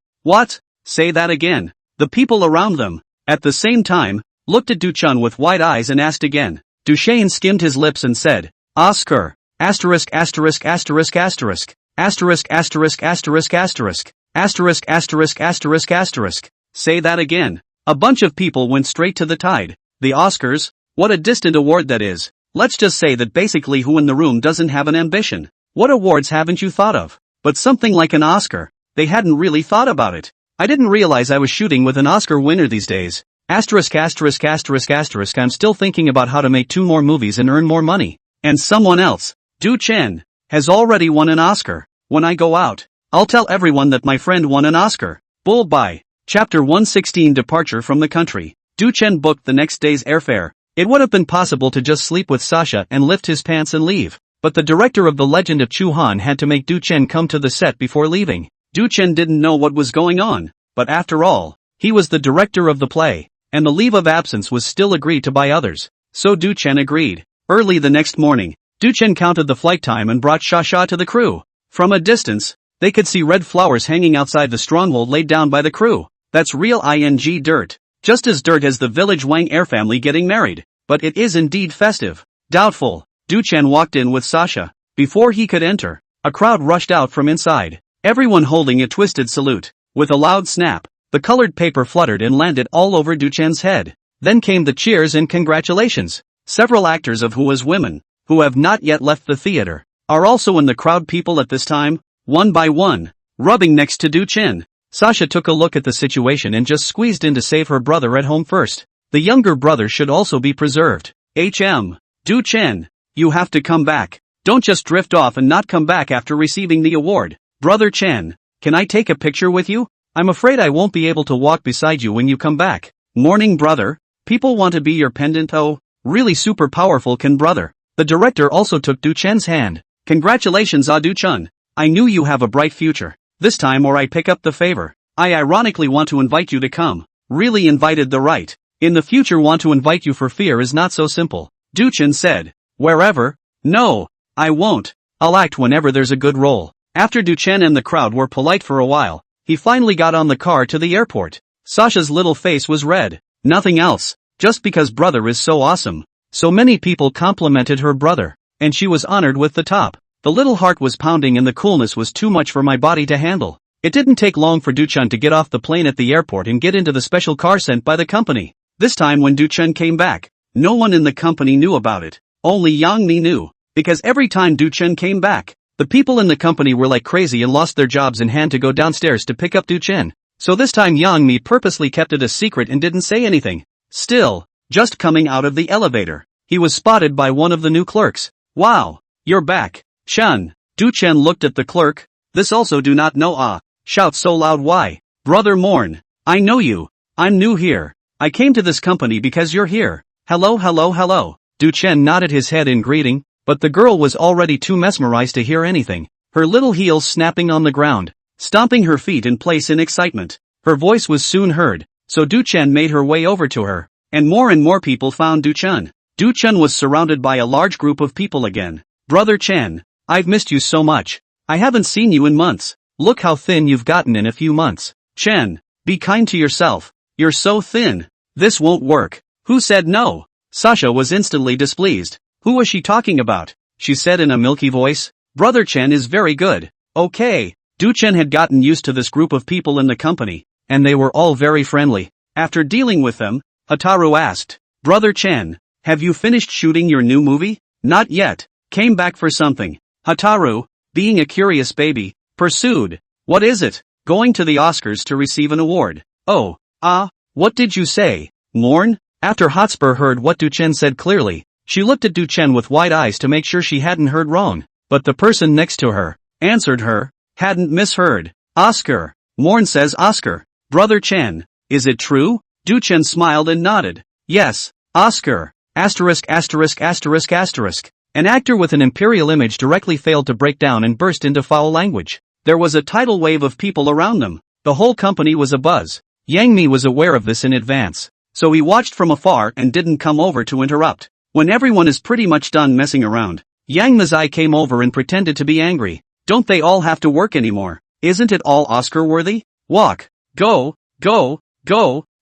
Say that again. The people around them, at the same time, looked at Du Chen with wide eyes and asked again. Du Chen skimmed his lips and said, "Oscar, asterisk asterisk asterisk asterisk, asterisk asterisk asterisk asterisk, asterisk asterisk asterisk asterisk." Say that again. A bunch of people went straight to the tide. The Oscars? What a distant award that is. Let's just say that basically who in the room doesn't have an ambition? What awards haven't you thought of? But something like an Oscar. They hadn't really thought about it. I didn't realize I was shooting with an Oscar winner these days. Asterisk asterisk asterisk asterisk. I'm still thinking about how to make 2 more movies and earn more money. And someone else, Du Chen, has already won an Oscar. When I go out, I'll tell everyone that my friend won an Oscar. Bull bye. Chapter 116 Departure from the country. Du Chen booked the next day's airfare. It would have been possible to just sleep with Sasha and lift his pants and leave. But the director of The Legend of Chu Han had to make Du Chen come to the set before leaving. Du Chen didn't know what was going on, but after all, he was the director of the play, and the leave of absence was still agreed to by others. So Du Chen agreed. Early the next morning, Du Chen counted the flight time and brought Sasha to the crew. From a distance, they could see red flowers hanging outside the stronghold laid down by the crew. That's real dirt. Just as dirt as the village Wang Air family getting married. But it is indeed festive. Doubtful. Du Chen walked in with Sasha. Before he could enter, a crowd rushed out from inside. Everyone holding a twisted salute. With a loud snap, the colored paper fluttered and landed all over Du Chen's head. Then came the cheers and congratulations. Several actors of who as women, who have not yet left the theater, are also in the crowd. People at this time, one by one, rubbing next to Du Chen. Sasha took a look at the situation and just squeezed in to save her brother at home first. The younger brother should also be preserved. Du Chen, you have to come back. Don't just drift off and not come back after receiving the award. Brother Chen, can I take a picture with you? I'm afraid I won't be able to walk beside you when you come back. Morning brother, people want to be your pendant. Oh, really super powerful Ken brother. The director also took Du Chen's hand. Congratulations Du Chen. I knew you have a bright future. This time or I pick up the favor. I ironically want to invite you to come. Really invited the right. In the future want to invite you for fear is not so simple. Du Chen said. Wherever? No, I won't. I'll act whenever there's a good role. After Du Chen and the crowd were polite for a while, he finally got on the car to the airport. Sasha's little face was red. Nothing else. Just because brother is so awesome. So many people complimented her brother. And she was honored with the top. The little heart was pounding and the coolness was too much for my body to handle. It didn't take long for Du Chen to get off the plane at the airport and get into the special car sent by the company. This time when Du Chen came back, no one in the company knew about it. Only Yang Mi knew. Because every time Du Chen came back, the people in the company were like crazy and lost their jobs and had to go downstairs to pick up Du Chen. So this time Yang Mi purposely kept it a secret and didn't say anything. Still, just coming out of the elevator, he was spotted by one of the new clerks. Wow, you're back. Chen. Du Chen looked at the clerk. This also do not know shout so loud why? Brother Morn. I know you. I'm new here. I came to this company because you're here. Hello. Du Chen nodded his head in greeting, but the girl was already too mesmerized to hear anything. Her little heels snapping on the ground, stomping her feet in place in excitement. Her voice was soon heard, so Du Chen made her way over to her, and more people found Du Chen. Du Chen was surrounded by a large group of people again. Brother Chen. I've missed you so much. I haven't seen you in months. Look how thin you've gotten in a few months. Chen, be kind to yourself. You're so thin. This won't work. Who said no? Sasha was instantly displeased. Who was she talking about? She said in a milky voice. Brother Chen is very good. Okay. Du Chen had gotten used to this group of people in the company, and they were all very friendly. After dealing with them, Hataru asked, Brother Chen, have you finished shooting your new movie? Not yet. Came back for something. Hataru, being a curious baby, pursued. What is it? Going to the Oscars to receive an award. Oh, what did you say? Morn? After Hotspur heard what Du Chen said clearly, she looked at Du Chen with wide eyes to make sure she hadn't heard wrong. But the person next to her answered her, hadn't misheard. Oscar. Morn says Oscar. Brother Chen, is it true? Du Chen smiled and nodded. Yes, Oscar. Asterisk. An actor with an imperial image directly failed to break down and burst into foul language. There was a tidal wave of people around them. The whole company was abuzz. Yang Mi was aware of this in advance, so he watched from afar and didn't come over to interrupt. When everyone is pretty much done messing around, Yang Mizai came over and pretended to be angry. Don't they all have to work anymore? Isn't it all Oscar-worthy? Walk. Go.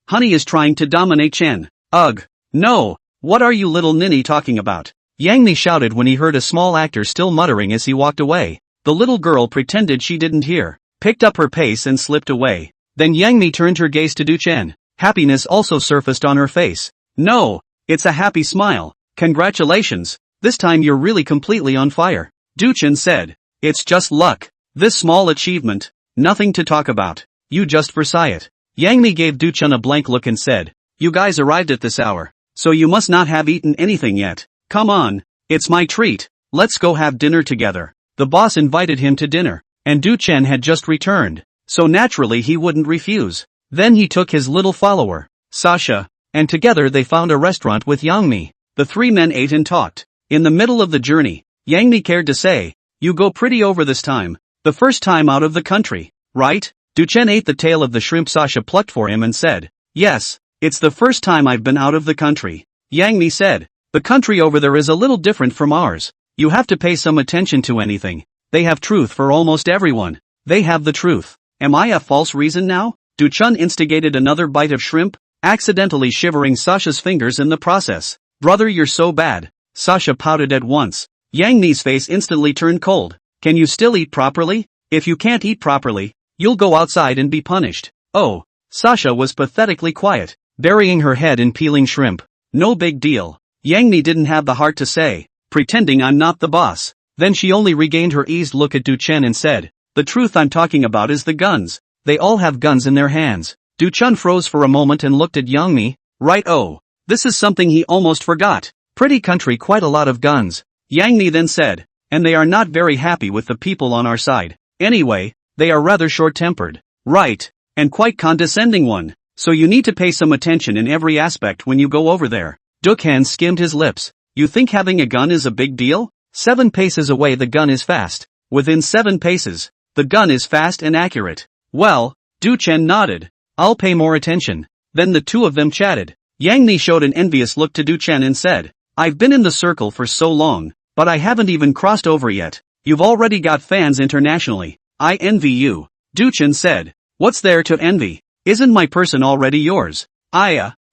Honey is trying to dominate Chen. Ugh. No. What are you little ninny talking about? Yang Mi shouted when he heard a small actor still muttering as he walked away. The little girl pretended she didn't hear, picked up her pace and slipped away. Then Yang Mi turned her gaze to Du Chen. Happiness also surfaced on her face. No, it's a happy smile. Congratulations. This time you're really completely on fire. Du Chen said. It's just luck. This small achievement, nothing to talk about. You just foresaw it. Yang Mi gave Du Chen a blank look and said, you guys arrived at this hour, so you must not have eaten anything yet. Come on, it's my treat. Let's go have dinner together. The boss invited him to dinner, and Du Chen had just returned, so naturally he wouldn't refuse. Then he took his little follower, Sasha, and together they found a restaurant with Yang Mi. The three men ate and talked. In the middle of the journey, Yang Mi cared to say, you go pretty over this time. The first time out of the country, right? Du Chen ate the tail of the shrimp Sasha plucked for him and said, yes, it's the first time I've been out of the country. Yang Mi said, the country over there is a little different from ours. You have to pay some attention to anything. They have truth for almost everyone. They have the truth. Am I a false reason now? Du Chun instigated another bite of shrimp, accidentally shivering Sasha's fingers in the process. Brother, you're so bad. Sasha pouted at once. Yang Ni's face instantly turned cold. Can you still eat properly? If you can't eat properly, you'll go outside and be punished. Oh. Sasha was pathetically quiet, burying her head in peeling shrimp. No big deal. Yang Ni didn't have the heart to say, pretending I'm not the boss. Then she only regained her eased look at Du Chen and said, the truth I'm talking about is the guns. They all have guns in their hands. Du Chun froze for a moment and looked at Yang Mi. Right, oh. This is something he almost forgot. Pretty country, quite a lot of guns. Yang Mi then said, and they are not very happy with the people on our side. Anyway, they are rather short-tempered. Right. And quite condescending one. So you need to pay some attention in every aspect when you go over there. Dukhan skimmed his lips. You think having a gun is a big deal? 7 paces away the gun is fast. Within 7 paces, the gun is fast and accurate. Well, Du Chen nodded. I'll pay more attention. Then the two of them chatted. Yang Ni showed an envious look to Du Chen and said, I've been in the circle for so long, but I haven't even crossed over yet. You've already got fans internationally. I envy you. Du Chen said. What's there to envy? Isn't my person already yours?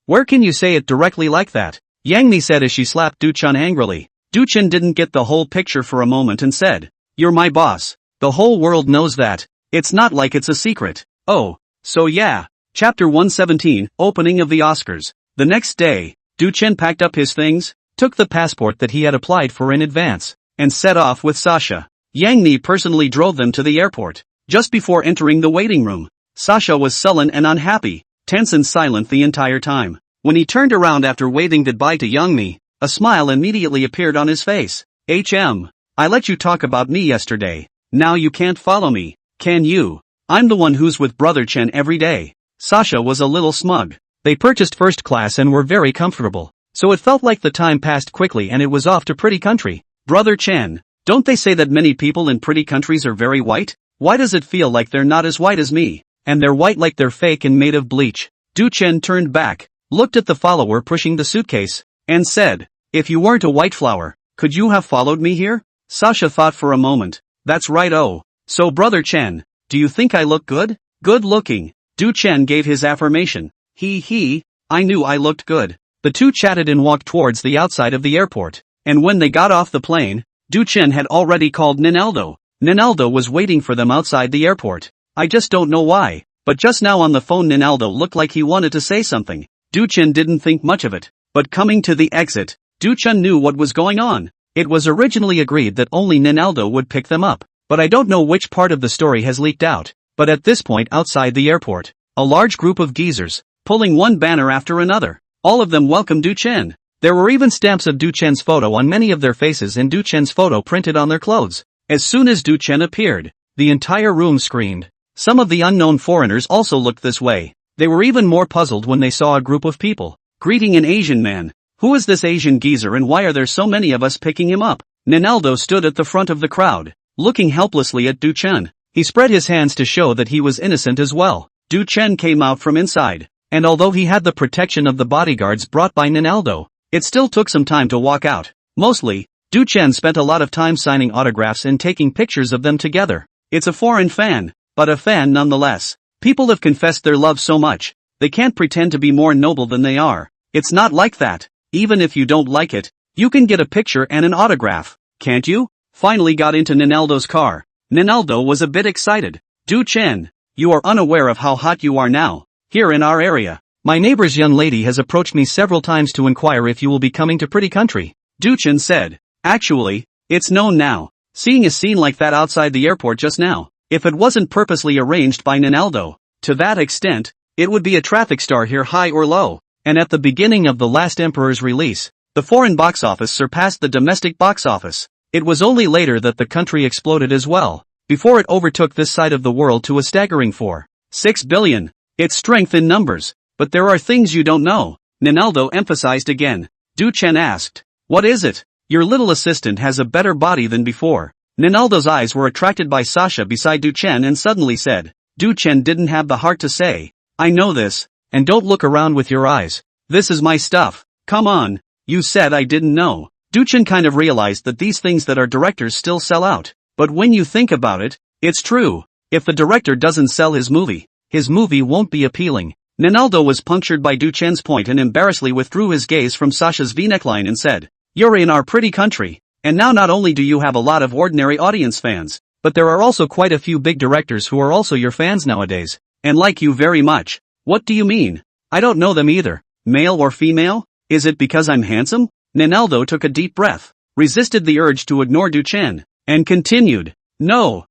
Where can you say it directly like that? Yang Ni said as she slapped Du Chen angrily. Du Chen didn't get the whole picture for a moment and said, you're my boss. The whole world knows that. It's not like it's a secret. Oh, so yeah. Chapter 117, Opening of the Oscars. The next day, Du Chen packed up his things, took the passport that he had applied for in advance, and set off with Sasha. Yang Ni personally drove them to the airport. Just before entering the waiting room, Sasha was sullen and unhappy, tense and silent the entire time. When he turned around after waving goodbye to Yang Mi, a smile immediately appeared on his face. I let you talk about me yesterday. Now you can't follow me, can you? I'm the one who's with Brother Chen every day. Sasha was a little smug. They purchased first class and were very comfortable, so it felt like the time passed quickly and it was off to pretty country. Brother Chen, don't they say that many people in pretty countries are very white? Why does it feel like they're not as white as me? And they're white like they're fake and made of bleach. Du Chen turned back, looked at the follower pushing the suitcase, and said, if you weren't a white flower, could you have followed me here? Sasha thought for a moment. That's right, oh. So Brother Chen, do you think I look good? Good looking. Du Chen gave his affirmation. I knew I looked good. The two chatted and walked towards the outside of the airport. And when they got off the plane, Du Chen had already called Ninaldo. Ninaldo was waiting for them outside the airport. I just don't know why, but just now on the phone Ninaldo looked like he wanted to say something. Du Chen didn't think much of it, but coming to the exit, Du Chen knew what was going on. It was originally agreed that only Ninaldo would pick them up, but I don't know which part of the story has leaked out. But at this point outside the airport, a large group of geezers, pulling one banner after another, all of them welcomed Du Chen. There were even stamps of Du Chen's photo on many of their faces and Du Chen's photo printed on their clothes. As soon as Du Chen appeared, the entire room screamed. Some of the unknown foreigners also looked this way. They were even more puzzled when they saw a group of people greeting an Asian man. Who is this Asian geezer and why are there so many of us picking him up? Ninaldo stood at the front of the crowd, looking helplessly at Du Chen. He spread his hands to show that he was innocent as well. Du Chen came out from inside, and although he had the protection of the bodyguards brought by Ninaldo, it still took some time to walk out. Mostly, Du Chen spent a lot of time signing autographs and taking pictures of them together. It's a foreign fan, but a fan nonetheless. People have confessed their love so much, they can't pretend to be more noble than they are. It's not like that. Even if you don't like it, you can get a picture and an autograph, can't you? Finally got into Ninaldo's car. Ninaldo was a bit excited. Du Chen, you are unaware of how hot you are now, here in our area. My neighbor's young lady has approached me several times to inquire if you will be coming to Pretty Country. Du Chen said. Actually, it's known now. Seeing a scene like that outside the airport just now, if it wasn't purposely arranged by Ninaldo, to that extent, it would be a traffic star here high or low. And at the beginning of the last Emperor's release, the foreign box office surpassed the domestic box office. It was only later that the country exploded as well, before it overtook this side of the world to a staggering 4.6 billion. It's strength in numbers, but there are things you don't know, Ninaldo emphasized again. Du Chen asked, what is it? Your little assistant has a better body than before. Ninaldo's eyes were attracted by Sasha beside Du Chen and suddenly said. Du Chen didn't have the heart to say, I know this, and don't look around with your eyes. This is my stuff. Come on, you said I didn't know. Du Chen kind of realized that these things that are directors still sell out. But when you think about it, it's true. If the director doesn't sell his movie, his movie won't be appealing. Ronaldo was punctured by Duchen's point and embarrassedly withdrew his gaze from Sasha's V-neckline and said, "You're in our pretty country. And now not only do you have a lot of ordinary audience fans, but there are also quite a few big directors who are also your fans nowadays, and like you very much." "What do you mean? I don't know them either. Male or female? Is it because I'm handsome?" Ronaldo took a deep breath, resisted the urge to ignore Duchen, and continued, "No.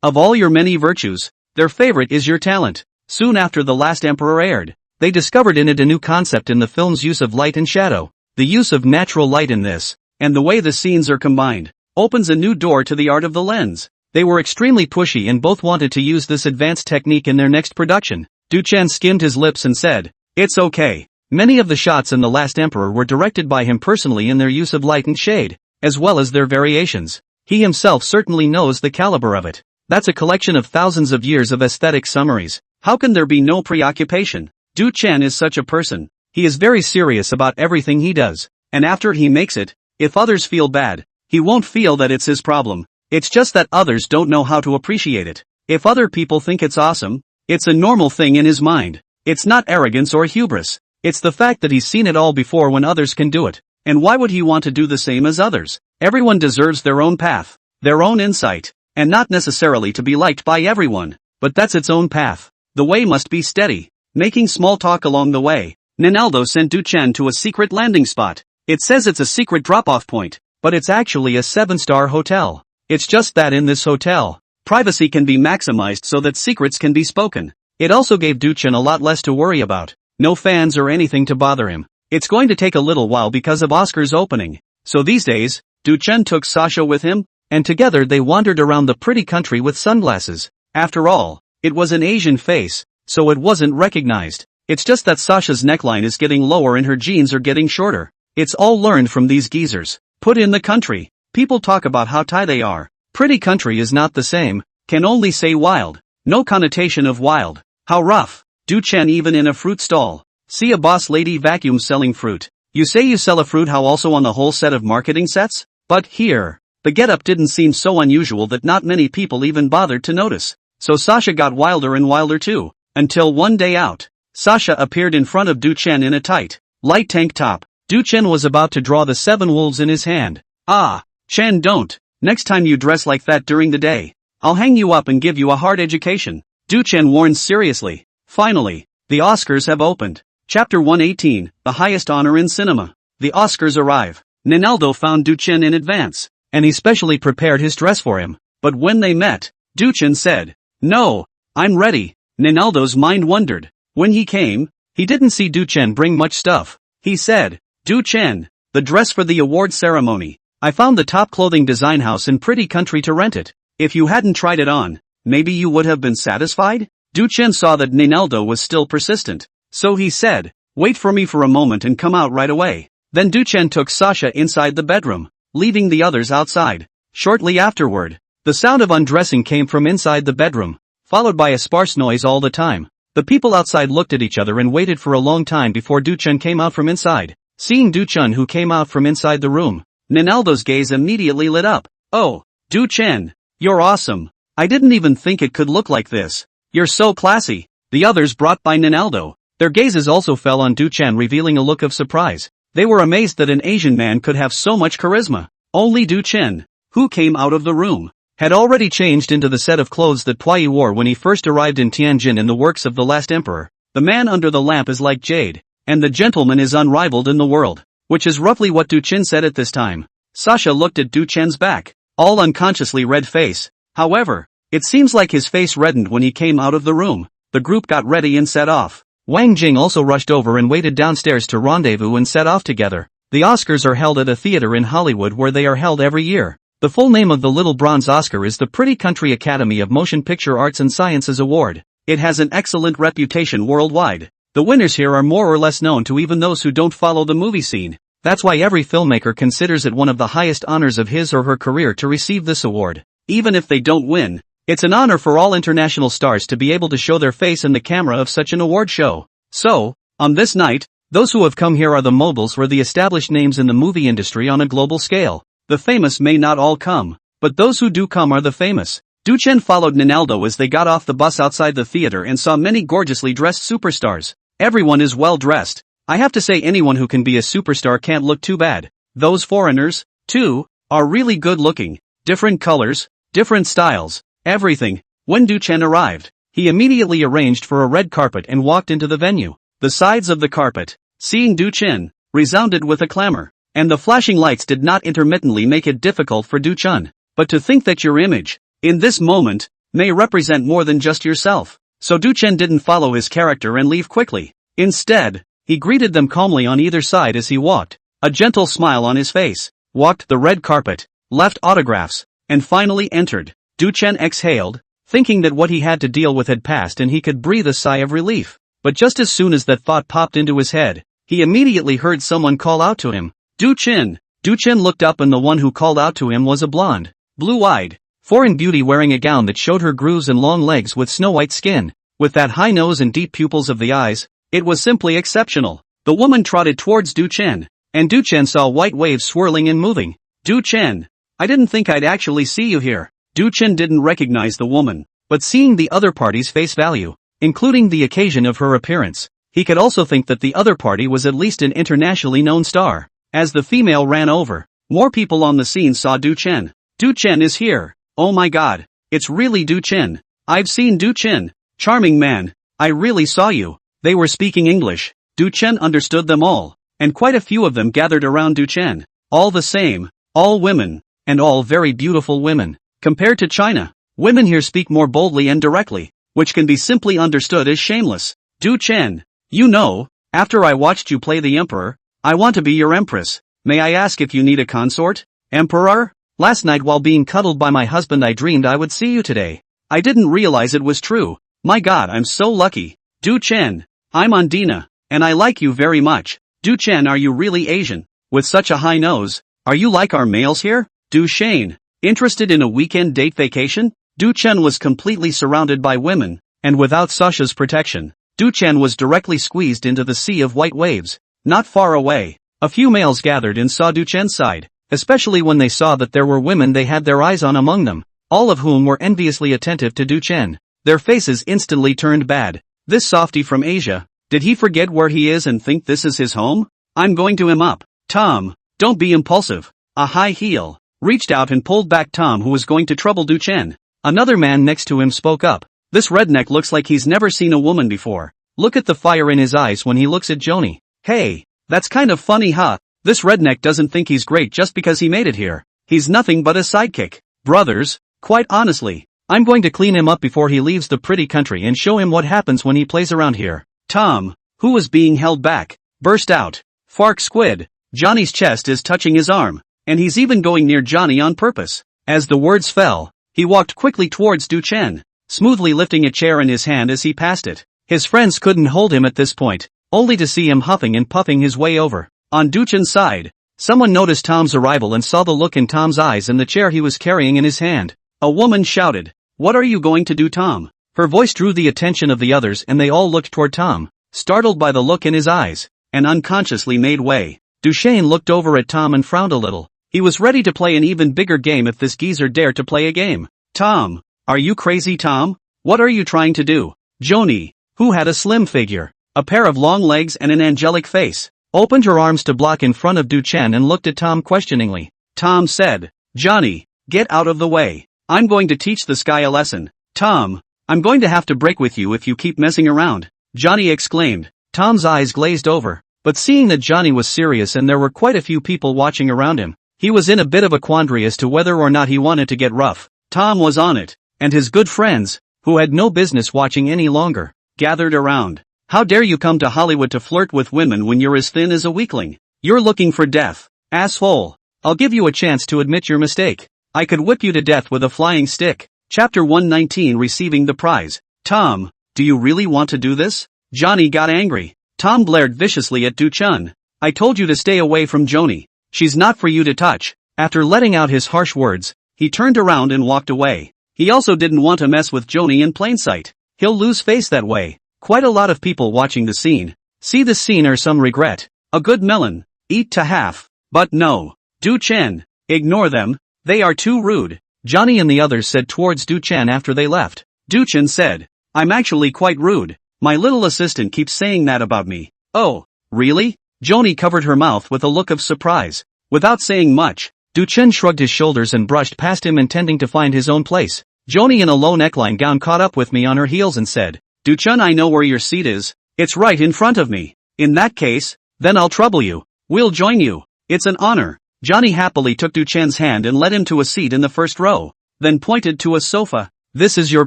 Of all your many virtues, their favorite is your talent." Soon after The Last Emperor aired, they discovered in it a new concept in the film's use of light and shadow. The use of natural light in this, and the way the scenes are combined, opens a new door to the art of the lens. They were extremely pushy and both wanted to use this advanced technique in their next production. Duchen skimmed his lips and said, "It's okay." Many of the shots in The Last Emperor were directed by him personally in their use of light and shade, as well as their variations. He himself certainly knows the caliber of it. That's a collection of thousands of years of aesthetic summaries. How can there be no preoccupation? Duchen is such a person. He is very serious about everything he does, and after he makes it, if others feel bad, he won't feel that it's his problem. It's just that others don't know how to appreciate it. If other people think it's awesome, it's a normal thing in his mind. It's not arrogance or hubris. It's the fact that he's seen it all before when others can do it. And why would he want to do the same as others? Everyone deserves their own path, their own insight, and not necessarily to be liked by everyone, but that's its own path. The way must be steady, making small talk along the way. Ronaldo sent Duchen to a secret landing spot. It says it's a secret drop-off point, but it's actually a 7-star hotel. It's just that in this hotel, privacy can be maximized so that secrets can be spoken. It also gave Duchen a lot less to worry about. No fans or anything to bother him. It's going to take a little while because of Oscar's opening. So these days, Duchen took Sasha with him, and together they wandered around the pretty country with sunglasses. After all, it was an Asian face, so it wasn't recognized. It's just that Sasha's neckline is getting lower and her jeans are getting shorter. It's all learned from these geezers. Put in the country. People talk about how Thai they are. Pretty country is not the same, can only say wild. No connotation of wild. How rough. Duchen even in a fruit stall. See a boss lady vacuum selling fruit. You say you sell a fruit, how also on the whole set of marketing sets? But here, the getup didn't seem so unusual that not many people even bothered to notice. So Sasha got wilder and wilder too, until one day out, Sasha appeared in front of Duchen in a tight, light tank top. Duchen was about to draw the 7 wolves in his hand. "Ah, Chen, don't. Next time you dress like that during the day, I'll hang you up and give you a hard education," Duchen warned seriously. Finally, the Oscars have opened. Chapter 118, the highest honor in cinema. The Oscars arrive. Ronaldo found Duchen in advance, and he specially prepared his dress for him. But when they met, Duchen said, "No, I'm ready." Ronaldo's mind wondered. When he came, he didn't see Duchen bring much stuff. He said, "Duchen, the dress for the award ceremony. I found the top clothing design house in pretty country to rent it. If you hadn't tried it on, maybe you would have been satisfied?" Duchen saw that Ronaldo was still persistent, so he said, "Wait for me for a moment and come out right away." Then Duchen took Sasha inside the bedroom, leaving the others outside. Shortly afterward, the sound of undressing came from inside the bedroom, followed by a sparse noise all the time. The people outside looked at each other and waited for a long time before Duchen came out from inside. Seeing Duchen who came out from inside the room, Ronaldo's gaze immediately lit up. "Oh, Duchen, you're awesome. I didn't even think it could look like this. You're so classy." The others brought by Ronaldo, their gazes also fell on Duchen, revealing a look of surprise. They were amazed that an Asian man could have so much charisma. Only Duchen, who came out of the room, had already changed into the set of clothes that Pui wore when he first arrived in Tianjin in the works of The Last Emperor. The man under the lamp is like jade, and the gentleman is unrivaled in the world, which is roughly what Duchen said at this time. Sasha looked at Duchen's back, all unconsciously red face. However, it seems like his face reddened when he came out of the room. The group got ready and set off. Wang Jing also rushed over and waited downstairs to rendezvous and set off together. The Oscars are held at a theater in Hollywood where they are held every year. The full name of the Little Bronze Oscar is the Pretty Country Academy of Motion Picture Arts and Sciences Award. It has an excellent reputation worldwide. The winners here are more or less known to even those who don't follow the movie scene. That's why every filmmaker considers it one of the highest honors of his or her career to receive this award. Even if they don't win, it's an honor for all international stars to be able to show their face in the camera of such an award show. So, on this night, those who have come here are the moguls or the established names in the movie industry on a global scale. The famous may not all come, but those who do come are the famous. Du Chen followed Ninaldo as they got off the bus outside the theater and saw many gorgeously dressed superstars. Everyone is well dressed. I have to say anyone who can be a superstar can't look too bad. Those foreigners, too, are really good looking. Different colors, different styles, everything. When Du Chen arrived, he immediately arranged for a red carpet and walked into the venue. The sides of the carpet, seeing Du Chen, resounded with a clamor, and the flashing lights did not intermittently make it difficult for Du Chen. But to think that your image, in this moment, may represent more than just yourself. So Du Chen didn't follow his character and leave quickly. Instead, he greeted them calmly on either side as he walked, a gentle smile on his face, walked the red carpet, left autographs, and finally entered. Du Chen exhaled, thinking that what he had to deal with had passed and he could breathe a sigh of relief. But just as soon as that thought popped into his head, he immediately heard someone call out to him, Du Chen! Du Chen looked up and the one who called out to him was a blonde, blue-eyed, foreign beauty wearing a gown that showed her grooves and long legs with snow-white skin. With that high nose and deep pupils of the eyes, it was simply exceptional. The woman trotted towards Du Chen, and Du Chen saw white waves swirling and moving. Du Chen! I didn't think I'd actually see you here. Du Chen didn't recognize the woman, but seeing the other party's face value, including the occasion of her appearance, he could also think that the other party was at least an internationally known star. As the female ran over, more people on the scene saw Du Chen. Du Chen is here. Oh my god, it's really Du Chen. I've seen Du Chen. Charming man, I really saw you. They were speaking English. Du Chen understood them all, and quite a few of them gathered around Du Chen. All the same, all women, and all very beautiful women. Compared to China, women here speak more boldly and directly, which can be simply understood as shameless. Du Chen, you know, after I watched you play the emperor, I want to be your empress. May I ask if you need a consort? Emperor? Last night while being cuddled by my husband I dreamed I would see you today. I didn't realize it was true. My god, I'm so lucky. Du Chen, I'm Andina, and I like you very much. Du Chen, are you really Asian? With such a high nose? Are you like our males here? Du Shane, interested in a weekend date vacation? Du Chen was completely surrounded by women, and without Sasha's protection, Du Chen was directly squeezed into the sea of white waves. Not far away, a few males gathered and saw Du Chen's side, especially when they saw that there were women they had their eyes on among them, all of whom were enviously attentive to Du Chen. Their faces instantly turned bad. This softy from Asia, did he forget where he is and think this is his home? I'm going to him up. Tom, don't be impulsive. A high heel reached out and pulled back Tom, who was going to trouble Du Chen. Another man next to him spoke up. This redneck looks like he's never seen a woman before. Look at the fire in his eyes when he looks at Joni. Hey, that's kind of funny, huh? This redneck doesn't think he's great just because he made it here. He's nothing but a sidekick. Brothers, quite honestly, I'm going to clean him up before he leaves the pretty country and show him what happens when he plays around here. Tom, who was being held back, burst out. Fark squid. Johnny's chest is touching his arm, and he's even going near Johnny on purpose. As the words fell, he walked quickly towards Du Chen, smoothly lifting a chair in his hand as he passed it. His friends couldn't hold him at this point, only to see him huffing and puffing his way over. On Du Chen's side, someone noticed Tom's arrival and saw the look in Tom's eyes and the chair he was carrying in his hand. A woman shouted, "What are you going to do, Tom?" Her voice drew the attention of the others and they all looked toward Tom, startled by the look in his eyes, and unconsciously made way. Du Chen looked over at Tom and frowned a little. He was ready to play an even bigger game if this geezer dared to play a game. Tom, are you crazy, Tom? What are you trying to do? Joni, who had a slim figure, a pair of long legs and an angelic face, opened her arms to block in front of Du Chen and looked at Tom questioningly. Tom said, "Johnny, get out of the way. I'm going to teach this guy a lesson." "Tom, I'm going to have to break with you if you keep messing around," Johnny exclaimed. Tom's eyes glazed over, but seeing that Johnny was serious and there were quite a few people watching around him, he was in a bit of a quandary as to whether or not he wanted to get rough. Tom was on it, and his good friends, who had no business watching any longer, gathered around. "How dare you come to Hollywood to flirt with women when you're as thin as a weakling? You're looking for death, asshole. I'll give you a chance to admit your mistake. I could whip you to death with a flying stick." Chapter 119, Receiving the Prize. "Tom, do you really want to do this?" Johnny got angry. Tom blared viciously at Du Chen. "I told you to stay away from Joni. She's not for you to touch." After letting out his harsh words, he turned around and walked away. He also didn't want to mess with Joni in plain sight. He'll lose face that way. Quite a lot of people watching the scene see this scene or some regret. A good melon, eat to half. But no. Du Chen, ignore them. They are too rude. Johnny and the others said towards Du-chan after they left. Du-chan said, I'm actually quite rude. My little assistant keeps saying that about me. Oh, really? Johnny covered her mouth with a look of surprise. Without saying much, Du-chan shrugged his shoulders and brushed past him intending to find his own place. Johnny in a low neckline gown caught up with me on her heels and said, Du-chan, I know where your seat is. It's right in front of me. In that case, then I'll trouble you. We'll join you. It's an honor. Johnny happily took Du-chan's hand and led him to a seat in the first row, then pointed to a sofa. This is your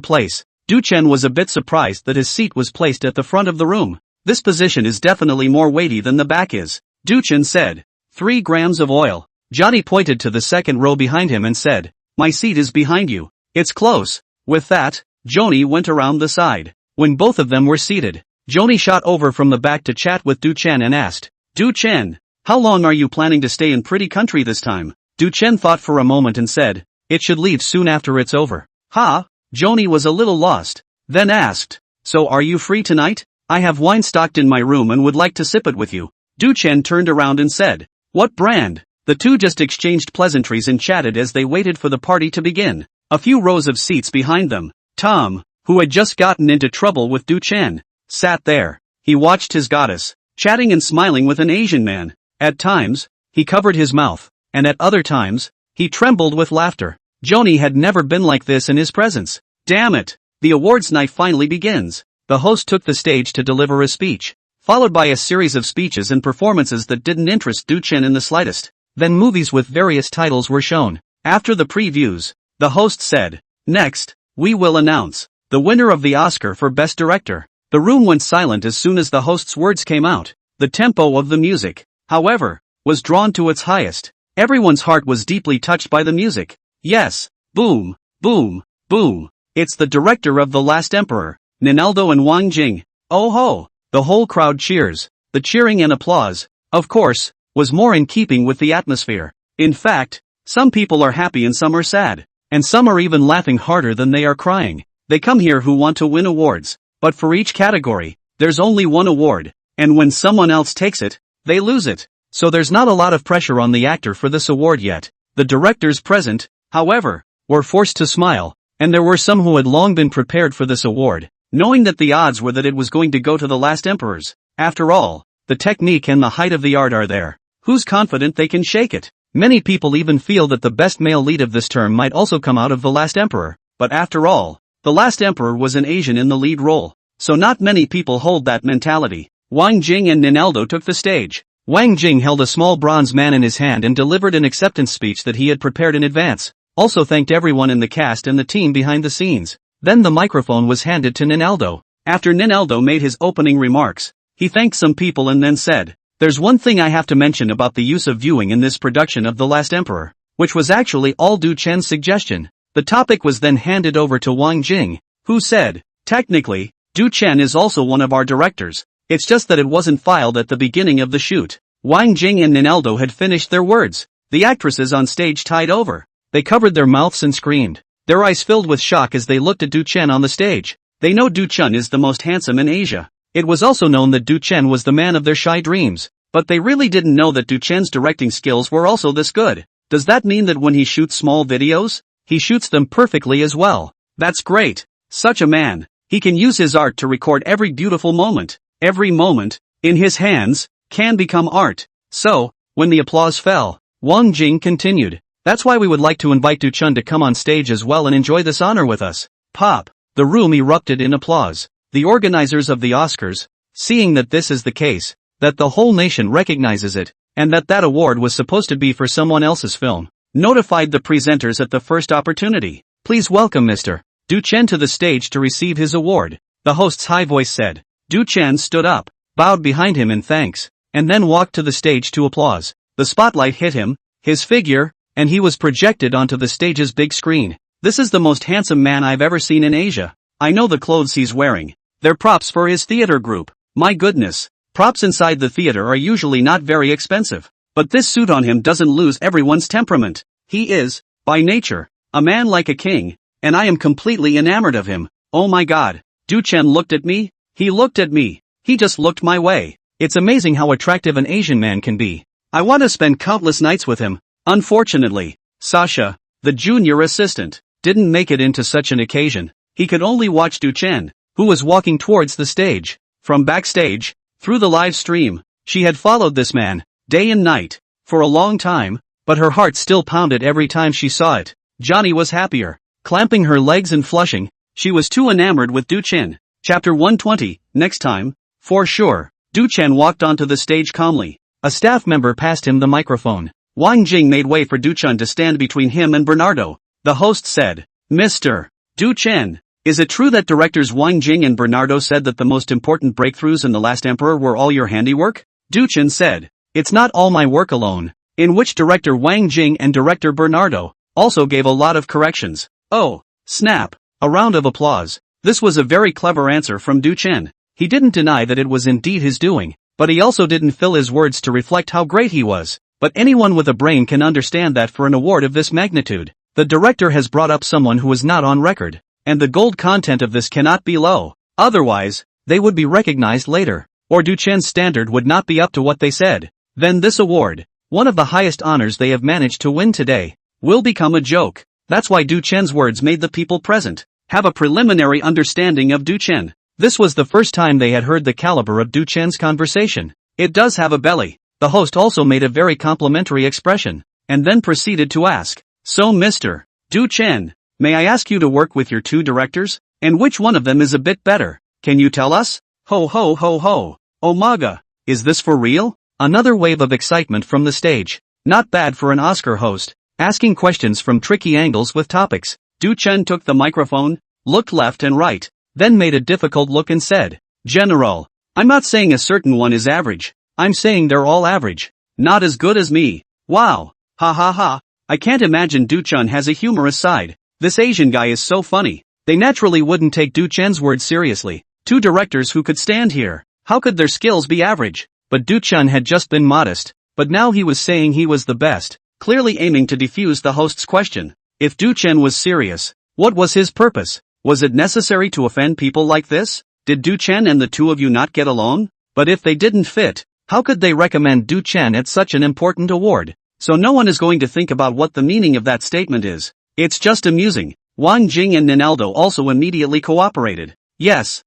place. Du-chan was a bit surprised that his seat was placed at the front of the room. This position is definitely more weighty than the back is. Du-chan said, 3 grams of oil. Johnny pointed to the second row behind him and said, my seat is behind you. It's close. With that, Johnny went around the side. When both of them were seated, Johnny shot over from the back to chat with Du-chan and asked, Du-chan, how long are you planning to stay in Pretty Country this time? Du-chan thought for a moment and said, it should leave soon after it's over. Ha? Johnny was a little lost, then asked, so are you free tonight? I have wine stocked in my room and would like to sip it with you. Du-chan turned around and said, what brand? The two just exchanged pleasantries and chatted as they waited for the party to begin. A few rows of seats behind them, Tom, who had just gotten into trouble with Du-chan, sat there. He watched his goddess, chatting and smiling with an Asian man. At times, he covered his mouth, and at other times, he trembled with laughter. Johnny had never been like this in his presence. Damn it! The awards night finally begins. The host took the stage to deliver a speech, followed by a series of speeches and performances that didn't interest Du-chan in the slightest. Then movies with various titles were shown. After the previews, the host said, next, we will announce the winner of the Oscar for Best Director. The room went silent as soon as the host's words came out. The tempo of the music, however, was drawn to its highest. Everyone's heart was deeply touched by the music. Yes, boom, boom, boom. It's the director of The Last Emperor, Ninaldo and Wang Jing. Oh ho! The whole crowd cheers. The cheering and applause, of course, was more in keeping with the atmosphere. In fact, some people are happy and some are sad. And some are even laughing harder than they are crying. They come here who want to win awards. But for each category, there's only one award. And when someone else takes it, they lose it. So there's not a lot of pressure on the actor for this award yet. The directors present, however, were forced to smile. And there were some who had long been prepared for this award, knowing that the odds were that it was going to go to The Last Emperors. After all, the technique and the height of the art are there. Who's confident they can shake it? Many people even feel that the best male lead of this term might also come out of The Last Emperor. But after all, The Last Emperor was an Asian in the lead role. So not many people hold that mentality. Wang Jing and Ninaldo took the stage. Wang Jing held a small bronze man in his hand and delivered an acceptance speech that he had prepared in advance. Also thanked everyone in the cast and the team behind the scenes. Then the microphone was handed to Ninaldo. After Ninaldo made his opening remarks, he thanked some people and then said, there's one thing I have to mention about the use of viewing in this production of The Last Emperor, which was actually all Du-chan's suggestion. The topic was then handed over to Wang Jing, who said, technically, Du-chan is also one of our directors. It's just that it wasn't filed at the beginning of the shoot. Wang Jing and Ninaldo had finished their words. The actresses on stage tied over. They covered their mouths and screamed, their eyes filled with shock as they looked at Du-chan on the stage. They know Du-chan is the most handsome in Asia. It was also known that Du-chan was the man of their shy dreams. But they really didn't know that Du-chan's directing skills were also this good. Does that mean that when he shoots small videos, he shoots them perfectly as well? That's great. Such a man. He can use his art to record every beautiful moment. Every moment, in his hands, can become art. So, when the applause fell, Wang Jing continued. That's why we would like to invite Du-chan to come on stage as well and enjoy this honor with us. Pop. The room erupted in applause. The organizers of the Oscars, seeing that this is the case, that the whole nation recognizes it, and that that award was supposed to be for someone else's film, notified the presenters at the first opportunity. Please welcome Mr. Du-chan to the stage to receive his award. The host's high voice said. Du-chan stood up, bowed behind him in thanks, and then walked to the stage to applause. The spotlight hit him, his figure, and he was projected onto the stage's big screen. This is the most handsome man I've ever seen in Asia. I know the clothes he's wearing. They're props for his theater group. My goodness. Props inside the theater are usually not very expensive. But this suit on him doesn't lose everyone's temperament. He is, by nature, a man like a king, and I am completely enamored of him. Oh my god. Du-chan looked at me. He looked at me. He just looked my way. It's amazing how attractive an Asian man can be. I want to spend countless nights with him. Unfortunately, Sasha, the junior assistant, didn't make it into such an occasion. He could only watch Du Chen, who was walking towards the stage. From backstage, through the live stream, she had followed this man, day and night, for a long time, but her heart still pounded every time she saw it. Johnny was happier, clamping her legs and flushing. She was too enamored with Du Chen. Chapter 120, next time, for sure. Du Chen walked onto the stage calmly. A staff member passed him the microphone. Wang Jing made way for Du Chen to stand between him and Bernardo. The host said, Mr. Du Chen, is it true that directors Wang Jing and Bernardo said that the most important breakthroughs in The Last Emperor were all your handiwork? Du Chen said, it's not all my work alone. In which director Wang Jing and director Bernardo also gave a lot of corrections. Oh, snap. A round of applause. This was a very clever answer from Du Chen. He didn't deny that it was indeed his doing, but he also didn't fill his words to reflect how great he was. But anyone with a brain can understand that for an award of this magnitude, the director has brought up someone who is not on record, and the gold content of this cannot be low. Otherwise, they would be recognized later, or Du Chen's standard would not be up to what they said. Then this award, one of the highest honors they have managed to win today, will become a joke. That's why Du Chen's words made the people present have a preliminary understanding of Du Chen. This was the first time they had heard the caliber of Du Chen's conversation. It does have a belly. The host also made a very complimentary expression, and then proceeded to ask, so Mr. Du Chen, may I ask you to work with your two directors? And which one of them is a bit better? Can you tell us? Ho ho ho ho. Oh manga, is this for real? Another wave of excitement from the stage. Not bad for an Oscar host, asking questions from tricky angles with topics. Du Chen took the microphone, looked left and right, then made a difficult look and said, General, I'm not saying a certain one is average, I'm saying they're all average. Not as good as me. Wow. Ha ha ha. I can't imagine Du Chen has a humorous side. This Asian guy is so funny. They naturally wouldn't take Du Chen's words seriously. Two directors who could stand here. How could their skills be average? But Du Chen had just been modest, but now he was saying he was the best, clearly aiming to defuse the host's question. If Du Chen was serious, what was his purpose? Was it necessary to offend people like this? Did Du Chen and the two of you not get along? But if they didn't fit, how could they recommend Du Chen at such an important award? So no one is going to think about what the meaning of that statement is. It's just amusing. Wang Jing and Ninaldo also immediately cooperated. Yes,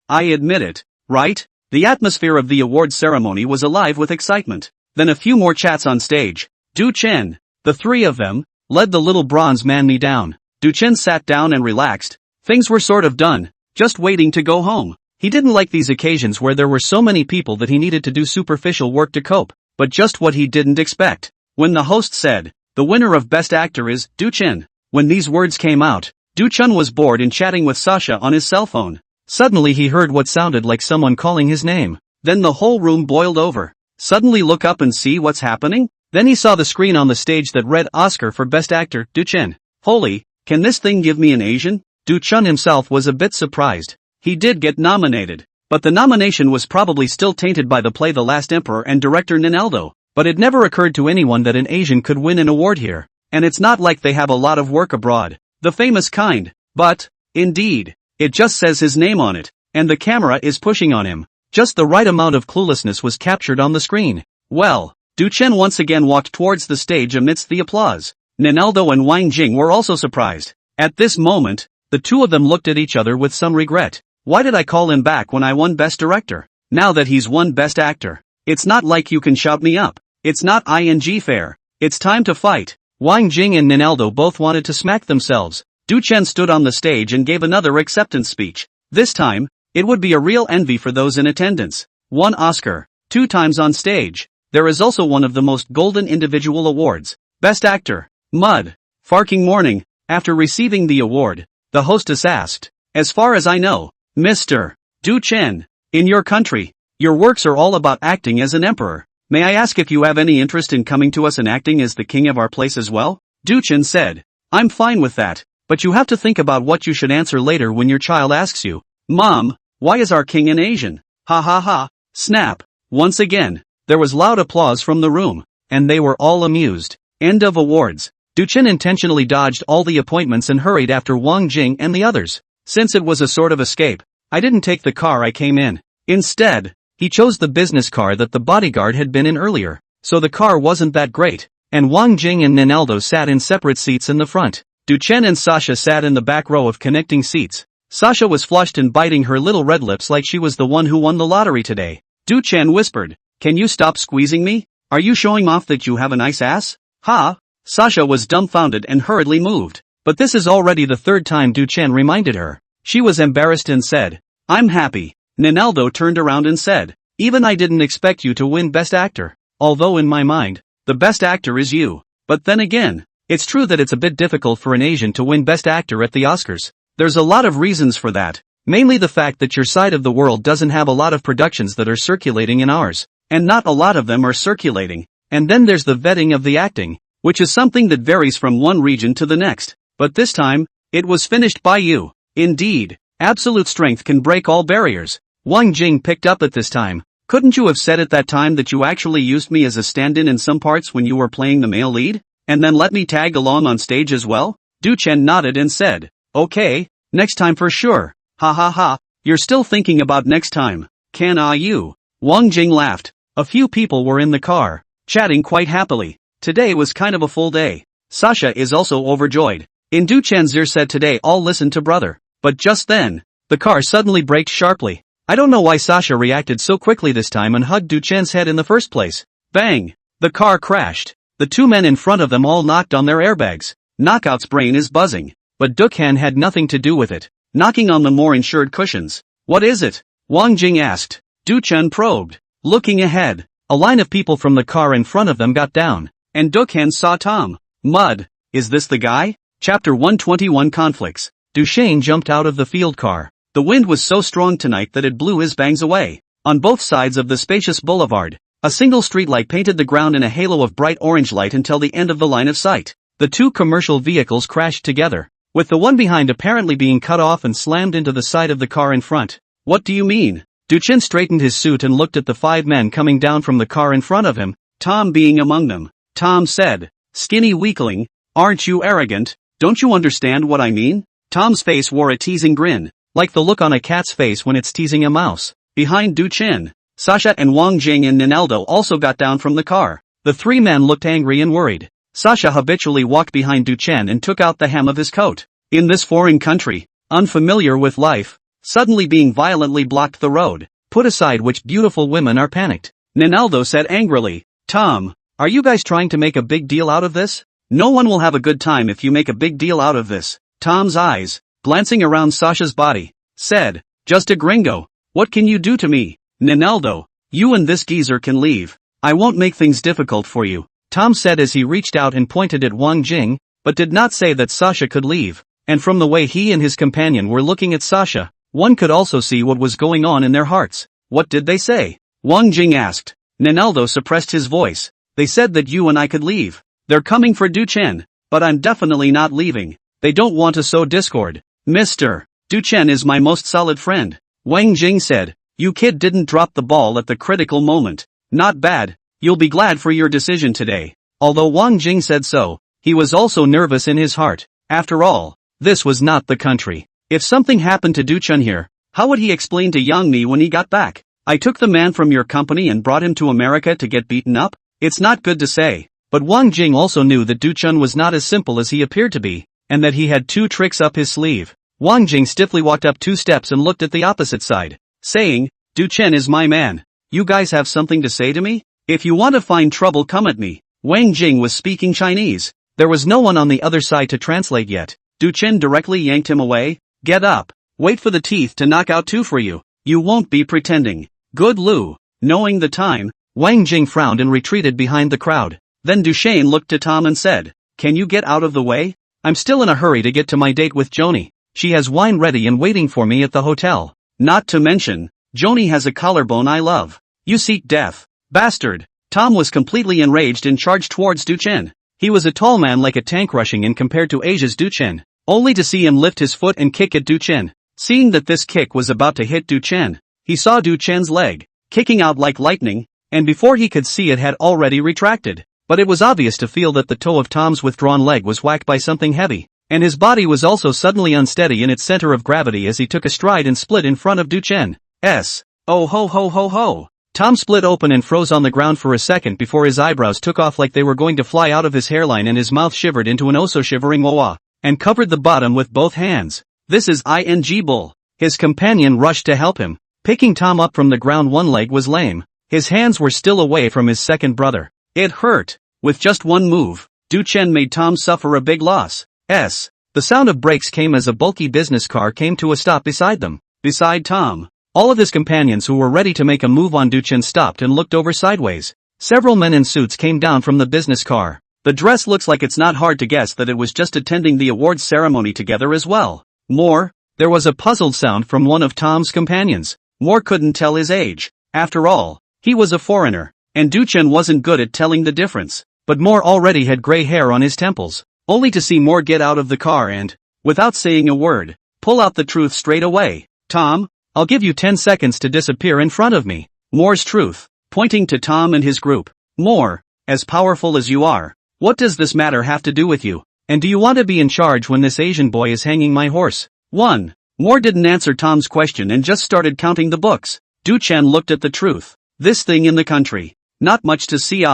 I admit it, right? The atmosphere of the award ceremony was alive with excitement. Then a few more chats on stage. Du Chen, the three of them, led the little bronze man me down. Du Chen sat down and relaxed. Things were sort of done, just waiting to go home. He didn't like these occasions where there were so many people that he needed to do superficial work to cope, but just what he didn't expect. When the host said, the winner of Best Actor is Du Chen. When these words came out, Du Chen was bored and chatting with Sasha on his cell phone. Suddenly he heard what sounded like someone calling his name. Then the whole room boiled over. Suddenly look up and see what's happening? Then he saw the screen on the stage that read Oscar for Best Actor, Du Chen. Holy, can this thing give me an Asian? Du Chen himself was a bit surprised. He did get nominated, but the nomination was probably still tainted by the play The Last Emperor and director Ninaldo. But it never occurred to anyone that an Asian could win an award here. And it's not like they have a lot of work abroad, the famous kind. But, indeed, it just says his name on it, and the camera is pushing on him. Just the right amount of cluelessness was captured on the screen. Well, Du Chen once again walked towards the stage amidst the applause. Ninaldo and Wang Jing were also surprised. At this moment, the two of them looked at each other with some regret. Why did I call him back when I won Best Director? Now that he's won Best Actor, it's not like you can shout me up. It's not ing fair. It's time to fight. Wang Jing and Ninaldo both wanted to smack themselves. Du Chen stood on the stage and gave another acceptance speech. This time, it would be a real envy for those in attendance. 1 Oscar, 2 times on stage. There is also one of the most golden individual awards. Best Actor. Mud. Farking morning. After receiving the award, the hostess asked, as far as I know, Mr. Du Chen, in your country, your works are all about acting as an emperor. May I ask if you have any interest in coming to us and acting as the king of our place as well? Du Chen said, I'm fine with that, but you have to think about what you should answer later when your child asks you, Mom, why is our king an Asian? Ha ha ha, snap. Once again, there was loud applause from the room, and they were all amused. End of awards. Du Chen intentionally dodged all the appointments and hurried after Wang Jing and the others. Since it was a sort of escape, I didn't take the car I came in. Instead, he chose the business car that the bodyguard had been in earlier, so the car wasn't that great. and Wang Jing and Ninaldo sat in separate seats in the front. Duchen and Sasha sat in the back row of connecting seats. Sasha was flushed and biting her little red lips like she was the one who won the lottery today. Duchen whispered, "Can you stop squeezing me? Are you showing off that you have a nice ass?" "Ha!" Sasha was dumbfounded and hurriedly moved. But this is already the third time Duchen reminded her. She was embarrassed and said, "I'm happy." Ninaldo turned around and said, "Even I didn't expect you to win Best Actor. Although in my mind, the best actor is you. But then again, it's true that it's a bit difficult for an Asian to win Best Actor at the Oscars. There's a lot of reasons for that. Mainly the fact that your side of the world doesn't have a lot of productions that are circulating in ours. And not a lot of them are circulating. And then there's the vetting of the acting, which is something that varies from one region to the next. But this time, it was finished by you. Indeed, absolute strength can break all barriers." Wang Jing picked up at this time. "Couldn't you have said at that time that you actually used me as a stand-in in some parts when you were playing the male lead? And then let me tag along on stage as well?" Duchen nodded and said, "Okay, next time for sure." "Ha ha ha, you're still thinking about next time. Can you?" Wang Jing laughed. A few people were in the car, chatting quite happily. Today was kind of a full day. Sasha is also overjoyed. In Duchen's ear said, "Today I'll listen to brother." But just then, the car suddenly braked sharply. I don't know why Sasha reacted so quickly this time and hugged Duchen's head in the first place. Bang! The car crashed. The two men in front of them all knocked on their airbags. Knockout's brain is buzzing. But Duchen had nothing to do with it, knocking on the more insured cushions. "What is it?" Wang Jing asked. Duchen probed. Looking ahead, a line of people from the car in front of them got down, and Duchen saw Tom. Mud. Is this the guy? Chapter 121 Conflicts. Duchesne jumped out of the field car. The wind was so strong tonight that it blew his bangs away. On both sides of the spacious boulevard, a single streetlight painted the ground in a halo of bright orange light until the end of the line of sight. The two commercial vehicles crashed together, with the one behind apparently being cut off and slammed into the side of the car in front. "What do you mean?" Duchen straightened his suit and looked at the five men coming down from the car in front of him, Tom being among them. Tom said, "Skinny weakling, aren't you arrogant? Don't you understand what I mean?" Tom's face wore a teasing grin, like the look on a cat's face when it's teasing a mouse. Behind Duchen, Sasha and Wang Jing and Ninaldo also got down from the car. The three men looked angry and worried. Sasha habitually walked behind Duchen and took out the hem of his coat. In this foreign country, unfamiliar with life, suddenly being violently blocked the road. "Put aside which beautiful women are panicked," Ninaldo said angrily. "Tom, are you guys trying to make a big deal out of this? No one will have a good time if you make a big deal out of this." Tom's eyes, glancing around Sasha's body, said, "Just a gringo. What can you do to me?" "Ninaldo, you and this geezer can leave. I won't make things difficult for you," Tom said as he reached out and pointed at Wang Jing, but did not say that Sasha could leave. And from the way he and his companion were looking at Sasha, one could also see what was going on in their hearts. "What did they say?" Wang Jing asked. Ninaldo suppressed his voice. "They said that you and I could leave. They're coming for Duchen, but I'm definitely not leaving. They don't want to sow discord." "Mr. Duchen is my most solid friend," Wang Jing said. "You kid didn't drop the ball at the critical moment. Not bad. You'll be glad for your decision today." Although Wang Jing said so, he was also nervous in his heart. After all, this was not the country. If something happened to Duchen here, how would he explain to Yang Mi when he got back? "I took the man from your company and brought him to America to get beaten up"? It's not good to say. But Wang Jing also knew that Duchen was not as simple as he appeared to be, and that he had two tricks up his sleeve. Wang Jing stiffly walked up 2 steps and looked at the opposite side, saying, "Duchen is my man. You guys have something to say to me? If you want to find trouble, come at me." Wang Jing was speaking Chinese. There was no one on the other side to translate yet. Duchen directly yanked him away. "Get up. Wait for the teeth to knock out 2 for you. You won't be pretending." "Good Lu." Knowing the time, Wang Jing frowned and retreated behind the crowd. Then Duchesne looked to Tom and said, "Can you get out of the way? I'm still in a hurry to get to my date with Joni. She has wine ready and waiting for me at the hotel. Not to mention, Joni has a collarbone I love. You seek death. Bastard." Tom was completely enraged and charged towards Duchen. He was a tall man like a tank rushing in compared to Asia's Duchen, only to see him lift his foot and kick at Duchen. Seeing that this kick was about to hit Duchen, he saw Duchen's leg, kicking out like lightning, and before he could see it had already retracted. But it was obvious to feel that the toe of Tom's withdrawn leg was whacked by something heavy, and his body was also suddenly unsteady in its center of gravity as he took a stride and split in front of Duchen. "Oh ho ho ho ho. Tom split open and froze on the ground for a second before his eyebrows took off like they were going to fly out of his hairline and his mouth shivered into an oh-so shivering wah, and covered the bottom with both hands. This is ing bull. His companion rushed to help him. Picking Tom up from the ground, one leg was lame. His hands were still away from his second brother. It hurt. With just one move, Du Chen made Tom suffer a big loss. The sound of brakes came as a bulky business car came to a stop beside them. Beside Tom, all of his companions who were ready to make a move on Du Chen stopped and looked over sideways. Several men in suits came down from the business car. The dress looks like it's not hard to guess that it was just attending the awards ceremony together as well. There was a puzzled sound from one of Tom's companions. Moore couldn't tell his age. After all, he was a foreigner, and Du Chen wasn't good at telling the difference. But Moore already had gray hair on his temples, only to see Moore get out of the car and, without saying a word, pull out the truth straight away. Tom, I'll give you 10 seconds to disappear in front of me. Moore's truth, pointing to Tom and his group. Moore, as powerful as you are, what does this matter have to do with you? And do you want to be in charge when this Asian boy is hanging my horse? 1. Moore didn't answer Tom's question and just started counting the books. Du Chen looked at the truth. This thing in the country. Not much to see,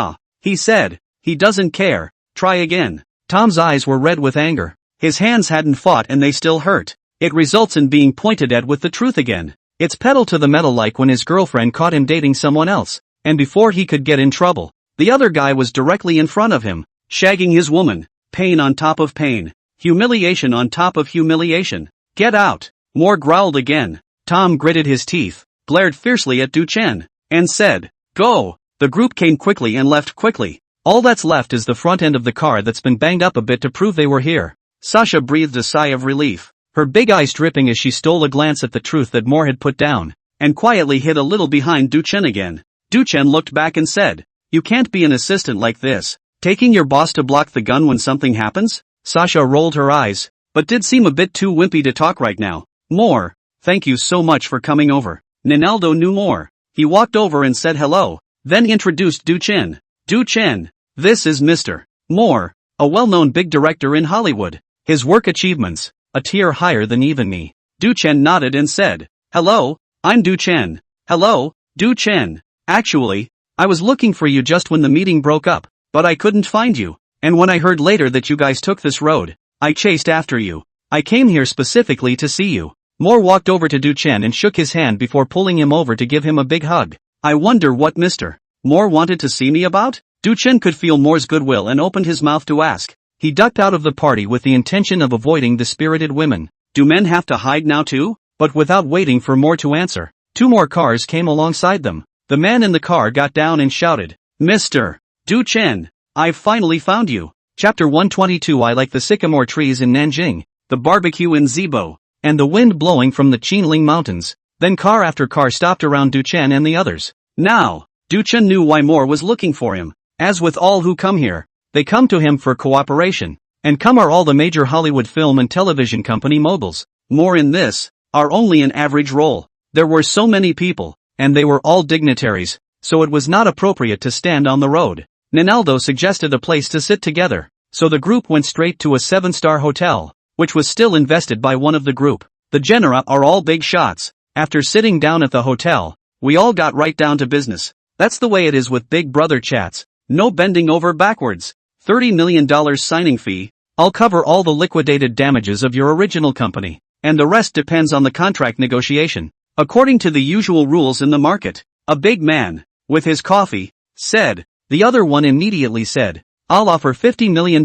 he said. He doesn't care. Try again. Tom's eyes were red with anger. His hands hadn't fought and they still hurt. It results in being pointed at with the truth again. It's pedal to the metal, like when his girlfriend caught him dating someone else. And before he could get in trouble, the other guy was directly in front of him, shagging his woman. Pain on top of pain. Humiliation on top of humiliation. Get out. Moore growled again. Tom gritted his teeth, glared fiercely at Du Chen, and said, "Go." The group came quickly and left quickly. All that's left is the front end of the car that's been banged up a bit to prove they were here. Sasha breathed a sigh of relief, her big eyes dripping as she stole a glance at the truth that Moore had put down, and quietly hid a little behind Du Chen again. Du Chen looked back and said, "You can't be an assistant like this, taking your boss to block the gun when something happens?" Sasha rolled her eyes, but did seem a bit too wimpy to talk right now. "Moore, thank you so much for coming over." Ninaldo knew Moore. He walked over and said hello, then introduced Du Chen. "Du Chen, this is Mr. Moore, a well-known big director in Hollywood. His work achievements, a tier higher than even me." Du Chen nodded and said, "Hello, I'm Du Chen." "Hello, Du Chen. Actually, I was looking for you just when the meeting broke up, but I couldn't find you. And when I heard later that you guys took this road, I chased after you. I came here specifically to see you." Moore walked over to Du Chen and shook his hand before pulling him over to give him a big hug. "I wonder what Mr. Moore wanted to see me about?" Du Chen could feel Moore's goodwill and opened his mouth to ask. He ducked out of the party with the intention of avoiding the spirited women. "Do men have to hide now too?" But without waiting for Moore to answer, 2 more cars came alongside them. The man in the car got down and shouted, "Mr. Du Chen, I've finally found you." Chapter 122. I like the sycamore trees in Nanjing, the barbecue in Zibo, and the wind blowing from the Qinling Mountains. Then car after car stopped around Du Chen and the others. Now, Du Chen knew why Moore was looking for him. As with all who come here, they come to him for cooperation. And come are all the major Hollywood film and television company moguls. Moore in this are only an average role. There were so many people, and they were all dignitaries, so it was not appropriate to stand on the road. Ninaldo suggested a place to sit together, so the group went straight to a 7-star hotel, which was still invested by one of the group. The genera are all big shots. After sitting down at the hotel, we all got right down to business. That's the way it is with Big Brother chats. No bending over backwards. $30 million signing fee. I'll cover all the liquidated damages of your original company, and the rest depends on the contract negotiation, according to the usual rules in the market. A big man, with his coffee, said. The other one immediately said, "I'll offer $50 million,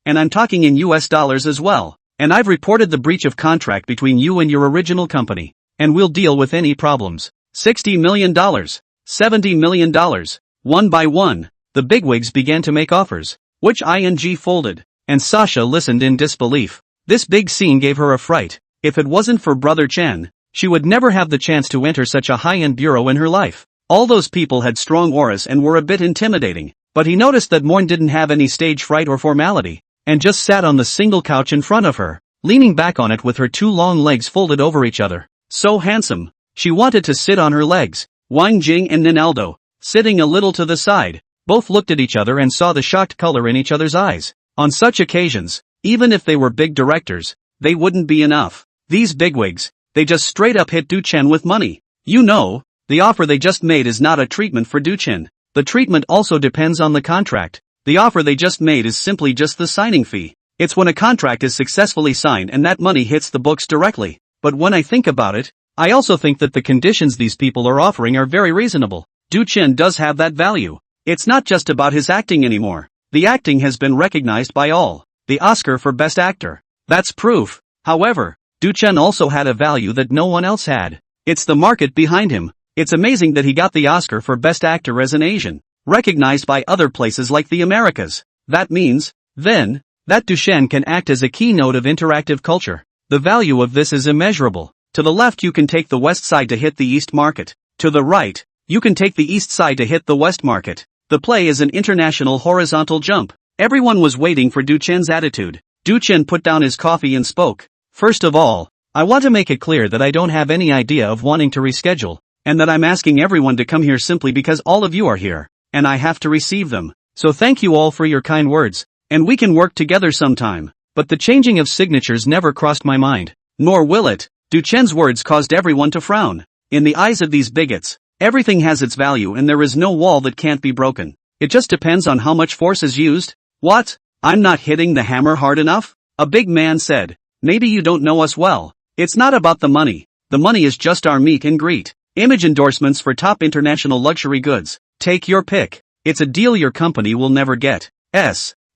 and I'm talking in US dollars as well, and I've reported the breach of contract between you and your original company, and we'll deal with any problems." $60 million, $70 million, one by one, the bigwigs began to make offers, which ING folded, and Sasha listened in disbelief. This big scene gave her a fright. If it wasn't for Brother Chen, she would never have the chance to enter such a high-end bureau in her life. All those people had strong auras and were a bit intimidating, but he noticed that Morn didn't have any stage fright or formality, and just sat on the single couch in front of her, leaning back on it with her 2 long legs folded over each other. So handsome. She wanted to sit on her legs. Wang Jing and Ninaldo, sitting a little to the side, both looked at each other and saw the shocked color in each other's eyes. On such occasions, even if they were big directors, they wouldn't be enough. These bigwigs, they just straight up hit Du Chen with money. You know, The offer they just made is not a treatment for Du-chin. The treatment also depends on the contract. The offer they just made is simply just the signing fee. It's when a contract is successfully signed and that money hits the books directly. But when I think about it, I also think that the conditions these people are offering are very reasonable. Du-chin does have that value. It's not just about his acting anymore. The acting has been recognized by all. The Oscar for Best Actor. That's proof. However, Du-chin also had a value that no one else had. It's the market behind him. It's amazing that he got the Oscar for Best Actor as an Asian, recognized by other places like the Americas. That means, then, that Du-chin can act as a keynote of interactive culture. The value of this is immeasurable. To the left you can take the west side to hit the east market. To the right, you can take the east side to hit the west market. The play is an international horizontal jump. Everyone was waiting for Du-chin's attitude. Du-chin put down his coffee and spoke. First of all, I want to make it clear that I don't have any idea of wanting to reschedule, and that I'm asking everyone to come here simply because all of you are here, and I have to receive them. So thank you all for your kind words, and we can work together sometime. But the changing of signatures never crossed my mind. Nor will it. Du-chin's words caused everyone to frown. In the eyes of these bigots, everything has its value and there is no wall that can't be broken. It just depends on how much force is used. What? I'm not hitting the hammer hard enough? A big man said. Maybe you don't know us well. It's not about the money. The money is just our meet and greet. Image endorsements for top international luxury goods. Take your pick. It's a deal your company will never get.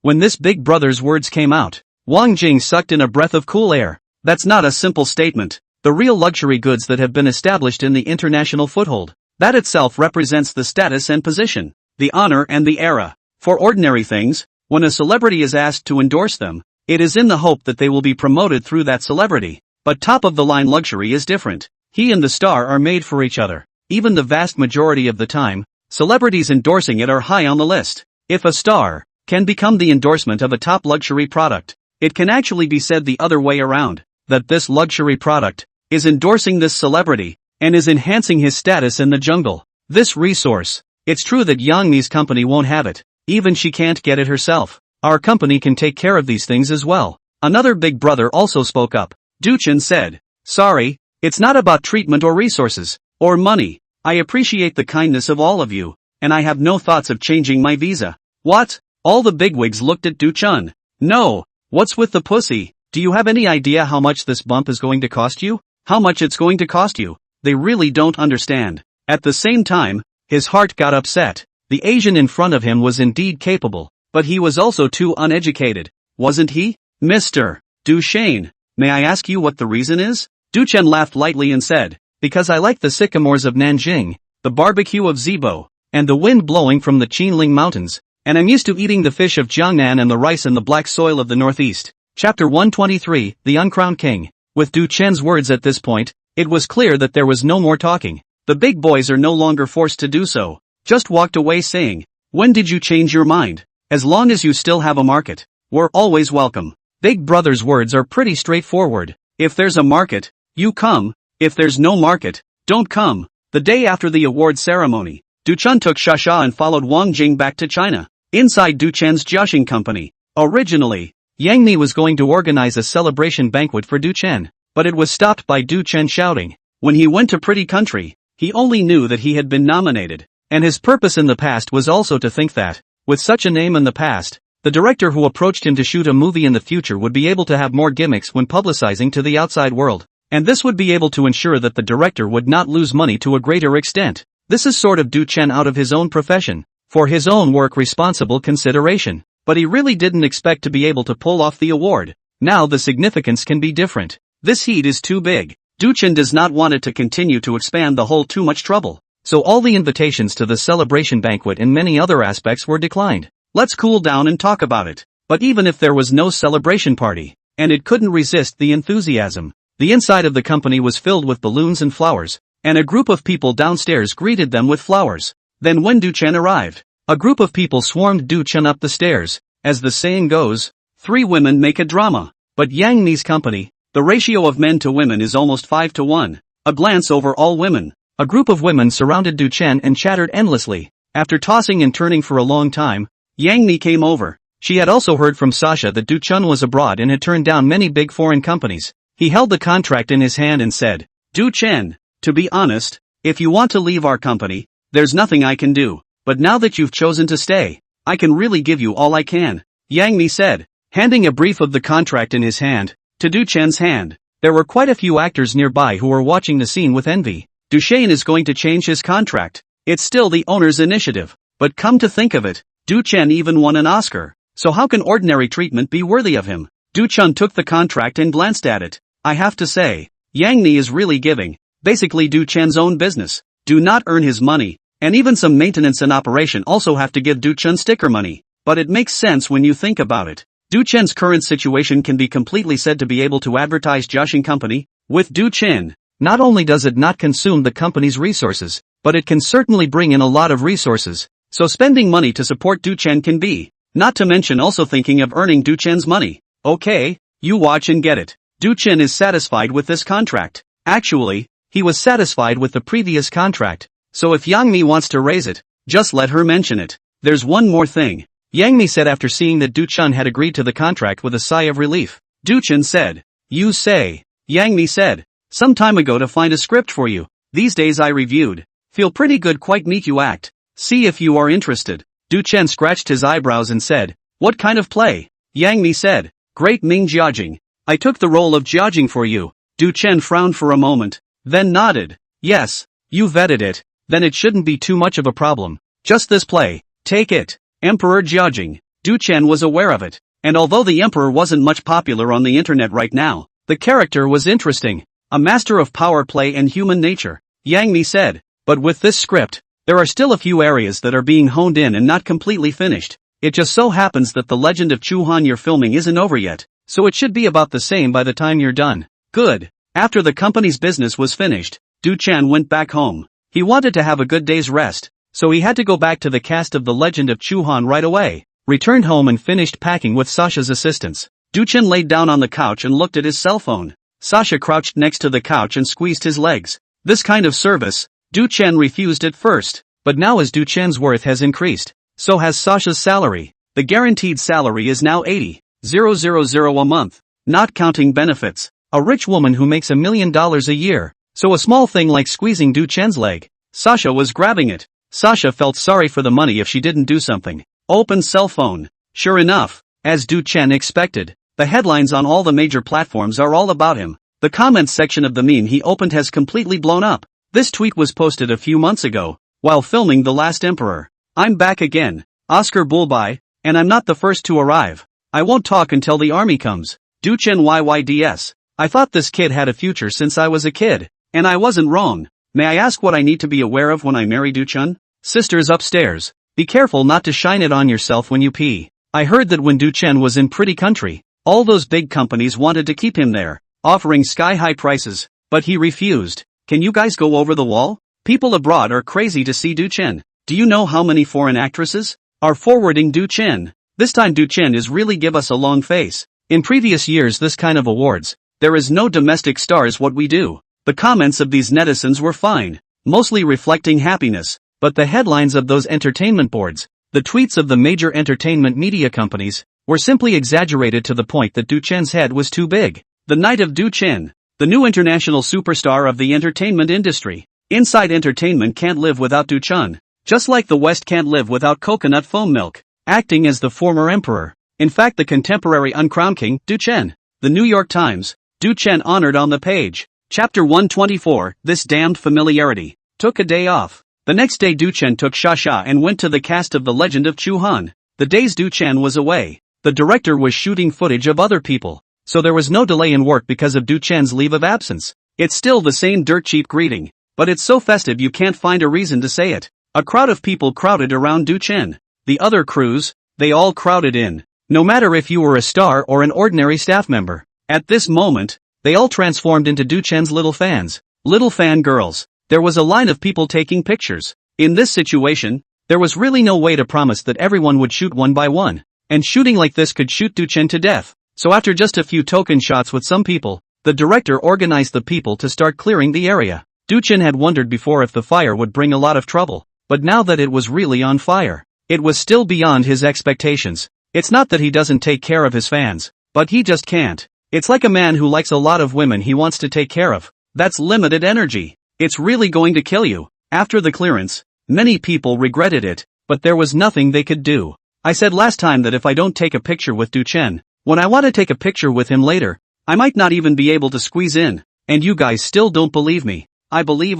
When this big brother's words came out, Wang Jing sucked in a breath of cool air. That's not a simple statement. The real luxury goods that have been established in the international foothold. That itself represents the status and position, the honor and the era. For ordinary things, when a celebrity is asked to endorse them, it is in the hope that they will be promoted through that celebrity. But top-of-the-line luxury is different. He and the star are made for each other. Even the vast majority of the time, celebrities endorsing it are high on the list. If a star can become the endorsement of a top luxury product, it can actually be said the other way around, that this luxury product is endorsing this celebrity and is enhancing his status in the jungle. This resource. It's true that Yang Mi's company won't have it. Even she can't get it herself. Our company can take care of these things as well. Another big brother also spoke up. Du-chin said, sorry, it's not about treatment or resources, or money. I appreciate the kindness of all of you, and I have no thoughts of changing my visa. What? All the bigwigs looked at Du-chin. No, what's with the pussy? Do you have any idea how much this bump is going to cost you? How much it's going to cost you? They really don't understand. At the same time, his heart got upset. The Asian in front of him was indeed capable, but he was also too uneducated, wasn't he? Mr. Du-chin, may I ask you what the reason is? Du-chin laughed lightly and said, because I like the sycamores of Nanjing, the barbecue of Zibo, and the wind blowing from the Qinling Mountains, and I'm used to eating the fish of Jiangnan and the rice in the black soil of the northeast. Chapter 123, The Uncrowned King. With Du-chin's words at this point, it was clear that there was no more talking. The big boys are no longer forced to do so. Just walked away saying, when did you change your mind? As long as you still have a market, we're always welcome. Big brother's words are pretty straightforward. If there's a market, you come. If there's no market, don't come. The day after the award ceremony, Du-chin took Shasha and followed Wang Jing back to China. Inside Du-chin's Jiaxing company. Originally, Yang Mi was going to organize a celebration banquet for Du-chin, but it was stopped by Du-chin shouting. When he went to Pretty Country, he only knew that he had been nominated, and his purpose in the past was also to think that, with such a name in the past, the director who approached him to shoot a movie in the future would be able to have more gimmicks when publicizing to the outside world, and this would be able to ensure that the director would not lose money to a greater extent. This is sort of Du-chin out of his own profession, for his own work responsible consideration, but he really didn't expect to be able to pull off the award. Now the significance can be different. This heat is too big. Du-chin does not want it to continue to expand the hole too much trouble. So all the invitations to the celebration banquet and many other aspects were declined. Let's cool down and talk about it. But even if there was no celebration party, and it couldn't resist the enthusiasm, the inside of the company was filled with balloons and flowers, and a group of people downstairs greeted them with flowers. Then when Du-chin arrived, a group of people swarmed Du-chin up the stairs. As the saying goes, 3 women make a drama. But Yang Mi's company, the ratio of men to women is almost 5 to 1. A glance over all women. A group of women surrounded Du-chin and chattered endlessly. After tossing and turning for a long time, Yang Mi came over. She had also heard from Sasha that Du-chin was abroad and had turned down many big foreign companies. He held the contract in his hand and said, Du-chin, to be honest, If you want to leave our company, there's nothing I can do. But now that you've chosen to stay, I can really give you all I can, Yang Mi said, handing a brief of the contract in his hand to Du Chen's hand. There were quite a few actors nearby who were watching the scene with envy. Du Chen is going to change his contract. It's still the owner's initiative. But come to think of it, Du Chen even won an Oscar. So how can ordinary treatment be worthy of him? Du Chen took the contract and glanced at it. I have to say, Yang Mi is really giving. Basically Du Chen's own business. Do not earn his money. And even some maintenance and operation also have to give Du Chen sticker money. But it makes sense when you think about it. Du Chen's current situation can be completely said to be able to advertise Jiaxing Company. With Du Chen, not only does it not consume the company's resources, but it can certainly bring in a lot of resources. So spending money to support Du Chen can be. Not to mention also thinking of earning Du Chen's money. Okay, you watch and get it. Du Chen is satisfied with this contract. Actually, he was satisfied with the previous contract. So if Yang Mi wants to raise it, just let her mention it. There's one more thing, Yang Mi said after seeing that Du Chen had agreed to the contract with a sigh of relief. Du Chen said, you say, Yang Mi said, some time ago to find a script for you. These days I reviewed. Feel pretty good quite meet you act. See if you are interested. Du Chen scratched his eyebrows and said, what kind of play? Yang Mi said, Great Ming Jiajing. I took the role of Jiajing for you. Du Chen frowned for a moment, then nodded. Yes, you vetted it. Then it shouldn't be too much of a problem. Just this play. Take it. Emperor Jiajing. Du Chen was aware of it. And although the emperor wasn't much popular on the internet right now, the character was interesting. A master of power play and human nature, Yang Mi said. But with this script, there are still a few areas that are being honed in and not completely finished. It just so happens that the Legend of Chu Han you're filming isn't over yet, so it should be about the same by the time you're done. Good. After the company's business was finished, Du Chen went back home. He wanted to have a good day's rest, so he had to go back to the cast of The Legend of Chu Han right away. Returned home and finished packing with Sasha's assistance. Du Chen laid down on the couch and looked at his cell phone. Sasha crouched next to the couch and squeezed his legs. This kind of service, Du Chen refused at first, but now as Du Chen's worth has increased, so has Sasha's salary. The guaranteed salary is now 80,000 a month, not counting benefits. A rich woman who makes $1 million a year. So a small thing like squeezing Du Chen's leg. Sasha was grabbing it. Sasha felt sorry for the money if she didn't do something. Open cell phone. Sure enough, as Du Chen expected, the headlines on all the major platforms are all about him. The comments section of the meme he opened has completely blown up. This tweet was posted a few months ago, while filming The Last Emperor. I'm back again, Oscar Bullby, and I'm not the first to arrive. I won't talk until the army comes. Du Chen YYDS. I thought this kid had a future since I was a kid. And I wasn't wrong. May I ask what I need to be aware of when I marry Du Chen? Sisters upstairs. Be careful not to shine it on yourself when you pee. I heard that when Du Chen was in Pretty Country, all those big companies wanted to keep him there, offering sky-high prices, but he refused. Can you guys go over the wall? People abroad are crazy to see Du Chen. Do you know how many foreign actresses are forwarding Du Chen? This time Du Chen is really give us a long face. In previous years this kind of awards, there is no domestic stars what we do. The comments of these netizens were fine, mostly reflecting happiness, but the headlines of those entertainment boards, the tweets of the major entertainment media companies, were simply exaggerated to the point that Du Chen's head was too big. The night of Du Chen, the new international superstar of the entertainment industry. Inside entertainment can't live without Du Chen, just like the West can't live without coconut foam milk. Acting as the former emperor, in fact the contemporary Uncrowned King, Du Chen. The New York Times, Du Chen honored on the page. Chapter 124, This Damned Familiarity. Took a day off. The next day Du Chen took Sasha and went to the cast of The Legend of Chu Han. The days Du Chen was away, the director was shooting footage of other people, so there was no delay in work because of Du Chen's leave of absence. It's still the same dirt cheap greeting, but it's so festive you can't find a reason to say it. A crowd of people crowded around Du Chen. The other crews, they all crowded in. No matter if you were a star or an ordinary staff member. At this moment, they all transformed into Du Chen's little fans. Little fan girls. There was a line of people taking pictures. In this situation, there was really no way to promise that everyone would shoot one by one. And shooting like this could shoot Du Chen to death. So after just a few token shots with some people, the director organized the people to start clearing the area. Du Chen had wondered before if the fire would bring a lot of trouble. But now that it was really on fire, it was still beyond his expectations. It's not that he doesn't take care of his fans, but he just can't. It's like a man who likes a lot of women he wants to take care of. That's limited energy. It's really going to kill you. After the clearance, many people regretted it, but there was nothing they could do. I said last time that if I don't take a picture with Duchen, when I want to take a picture with him later, I might not even be able to squeeze in, and you guys still don't believe me. I believe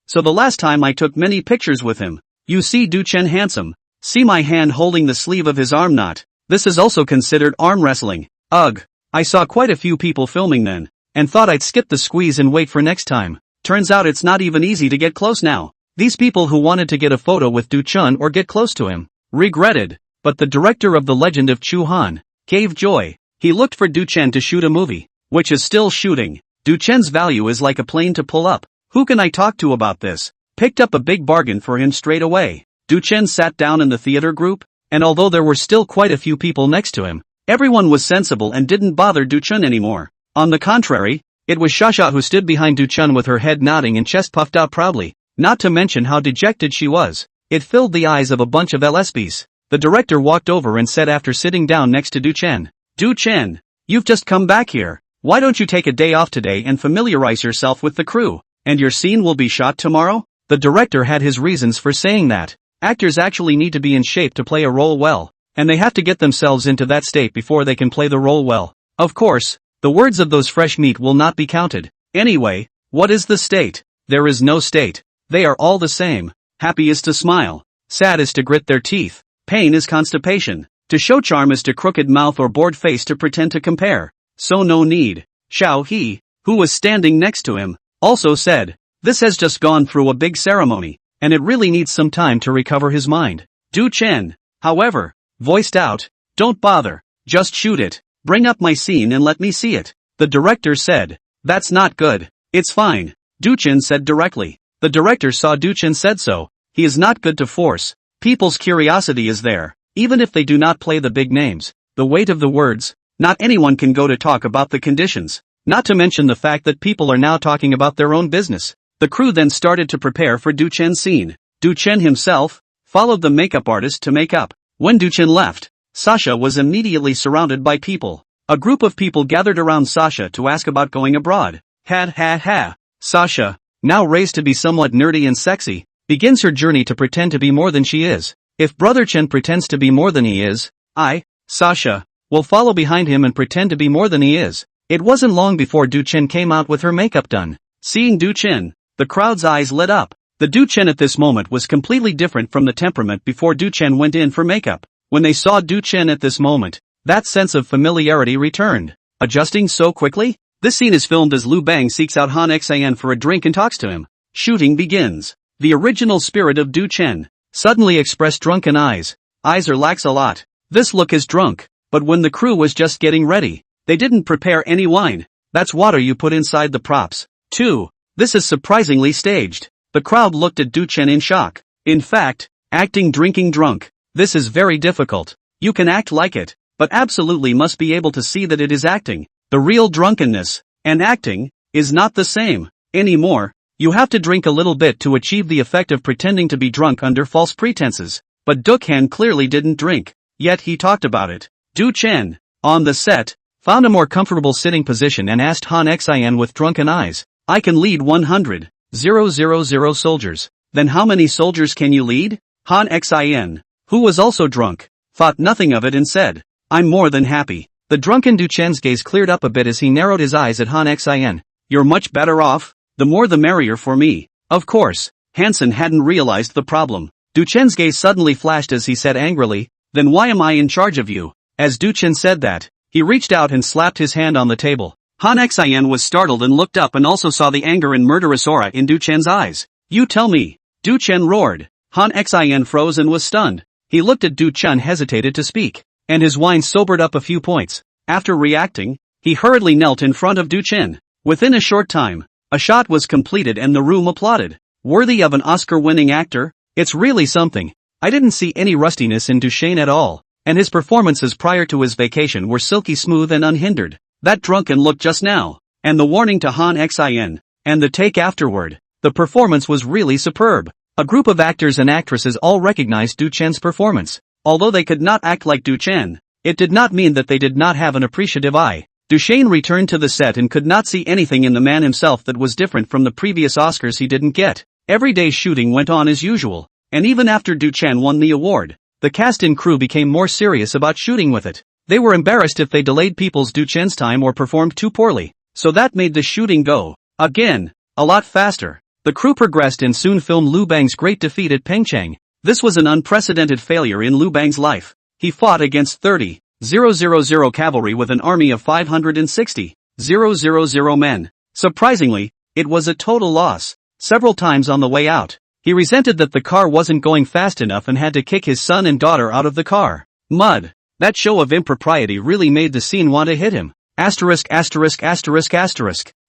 so the last time I took many pictures with him. You see Duchen handsome. See my hand holding the sleeve of his arm knot. This is also considered arm wrestling. Ugh. I saw quite a few people filming then, and thought I'd skip the squeeze and wait for next time. Turns out it's not even easy to get close now. These people who wanted to get a photo with Duchen or get close to him, regretted. But the director of The Legend of Chu Han gave joy. He looked for Duchen to shoot a movie, which is still shooting. Duchen's value is like a plane to pull up. Who can I talk to about this? Picked up a big bargain for him straight away. Duchen sat down in the theater group, and although there were still quite a few people next to him, everyone was sensible and didn't bother Duchen anymore. On the contrary, it was Shasha who stood behind Duchen with her head nodding and chest puffed out proudly, not to mention how dejected she was. It filled the eyes of a bunch of LSBs. The director walked over and said after sitting down next to Duchen, "Duchen, you've just come back here. Why don't you take a day off today and familiarize yourself with the crew, and your scene will be shot tomorrow?" The director had his reasons for saying that. Actors actually need to be in shape to play a role well, and they have to get themselves into that state before they can play the role well. Of course, the words of those fresh meat will not be counted. Anyway, what is the state? There is no state. They are all the same. Happy is to smile. Sad is to grit their teeth. Pain is constipation. To show charm is to crooked mouth or bored face to pretend to compare. So no need. Xiao He, who was standing next to him, also said, "This has just gone through a big ceremony, and it really needs some time to recover his mind." Duchen, however, voiced out, "Don't bother, just shoot it. Bring up my scene and let me see it." The director said, "That's not good." "It's fine," Duchen said directly. The director saw Duchen said so. He is not good to force. People's curiosity is there, even if they do not play the big names. The weight of the words, not anyone can go to talk about the conditions, not to mention the fact that people are now talking about their own business. The crew then started to prepare for Duchen's scene. Duchen himself followed the makeup artist to make up. When Duchen left, Sasha was immediately surrounded by people. A group of people gathered around Sasha to ask about going abroad. Ha. Sasha, now raised to be somewhat nerdy and sexy, begins her journey to pretend to be more than she is. If Brother Chen pretends to be more than he is, Sasha, will follow behind him and pretend to be more than he is. It wasn't long before Duchen came out with her makeup done. Seeing Duchen, the crowd's eyes lit up. The Duchen at this moment was completely different from the temperament before Duchen went in for makeup. When they saw Duchen at this moment, that sense of familiarity returned. Adjusting so quickly? This scene is filmed as Liu Bang seeks out Han Xian for a drink and talks to him. Shooting begins. The original spirit of Duchen suddenly expressed drunken eyes. Eyes are lax a lot. This look is drunk, but when the crew was just getting ready, they didn't prepare any wine. That's water you put inside the props. 2. This is surprisingly staged. The crowd looked at Duchen in shock. In fact, acting drinking drunk. This is very difficult. You can act like it, but absolutely must be able to see that it is acting. The real drunkenness and acting is not the same anymore. You have to drink a little bit to achieve the effect of pretending to be drunk under false pretenses. But Duchen clearly didn't drink, yet he talked about it. Duchen, on the set, found a more comfortable sitting position and asked Han Xian with drunken eyes, "I can lead 100,000 soldiers. Then how many soldiers can you lead?" Han Xian, who was also drunk, thought nothing of it and said, "I'm more than happy." The drunken Duchen's gaze cleared up a bit as he narrowed his eyes at Han Xian. "You're much better off. The more the merrier for me." Of course, Hansen hadn't realized the problem. Duchen's gaze suddenly flashed as he said angrily, "Then why am I in charge of you?" As Duchen said that, he reached out and slapped his hand on the table. Han Xian was startled and looked up and also saw the anger and murderous aura in Duchen's eyes. "You tell me." Duchen roared. Han Xian froze and was stunned. He looked at Duchen, hesitated to speak, and his wine sobered up a few points. After reacting, he hurriedly knelt in front of Duchen. Within a short time, a shot was completed and the room applauded. Worthy of an Oscar-winning actor? It's really something. I didn't see any rustiness in Duchen at all, and his performances prior to his vacation were silky smooth and unhindered. That drunken look just now, and the warning to Han Xian, and the take afterward, the performance was really superb. A group of actors and actresses all recognized Duchen's performance. Although they could not act like Duchen, it did not mean that they did not have an appreciative eye. Duchesne returned to the set and could not see anything in the man himself that was different from the previous Oscars he didn't get. Every day shooting went on as usual, and even after Duchesne won the award, the cast and crew became more serious about shooting with it. They were embarrassed if they delayed people's Duchenne's time or performed too poorly, so that made the shooting go, again, a lot faster. The crew progressed and soon filmed Liu Bang's great defeat at Pengcheng. This was an unprecedented failure in Liu Bang's life. He fought against 30,000 cavalry with an army of 560,000 men. Surprisingly, it was a total loss. Several times on the way out, he resented that the car wasn't going fast enough and had to kick his son and daughter out of the car. Mud. That show of impropriety really made the scene want to hit him.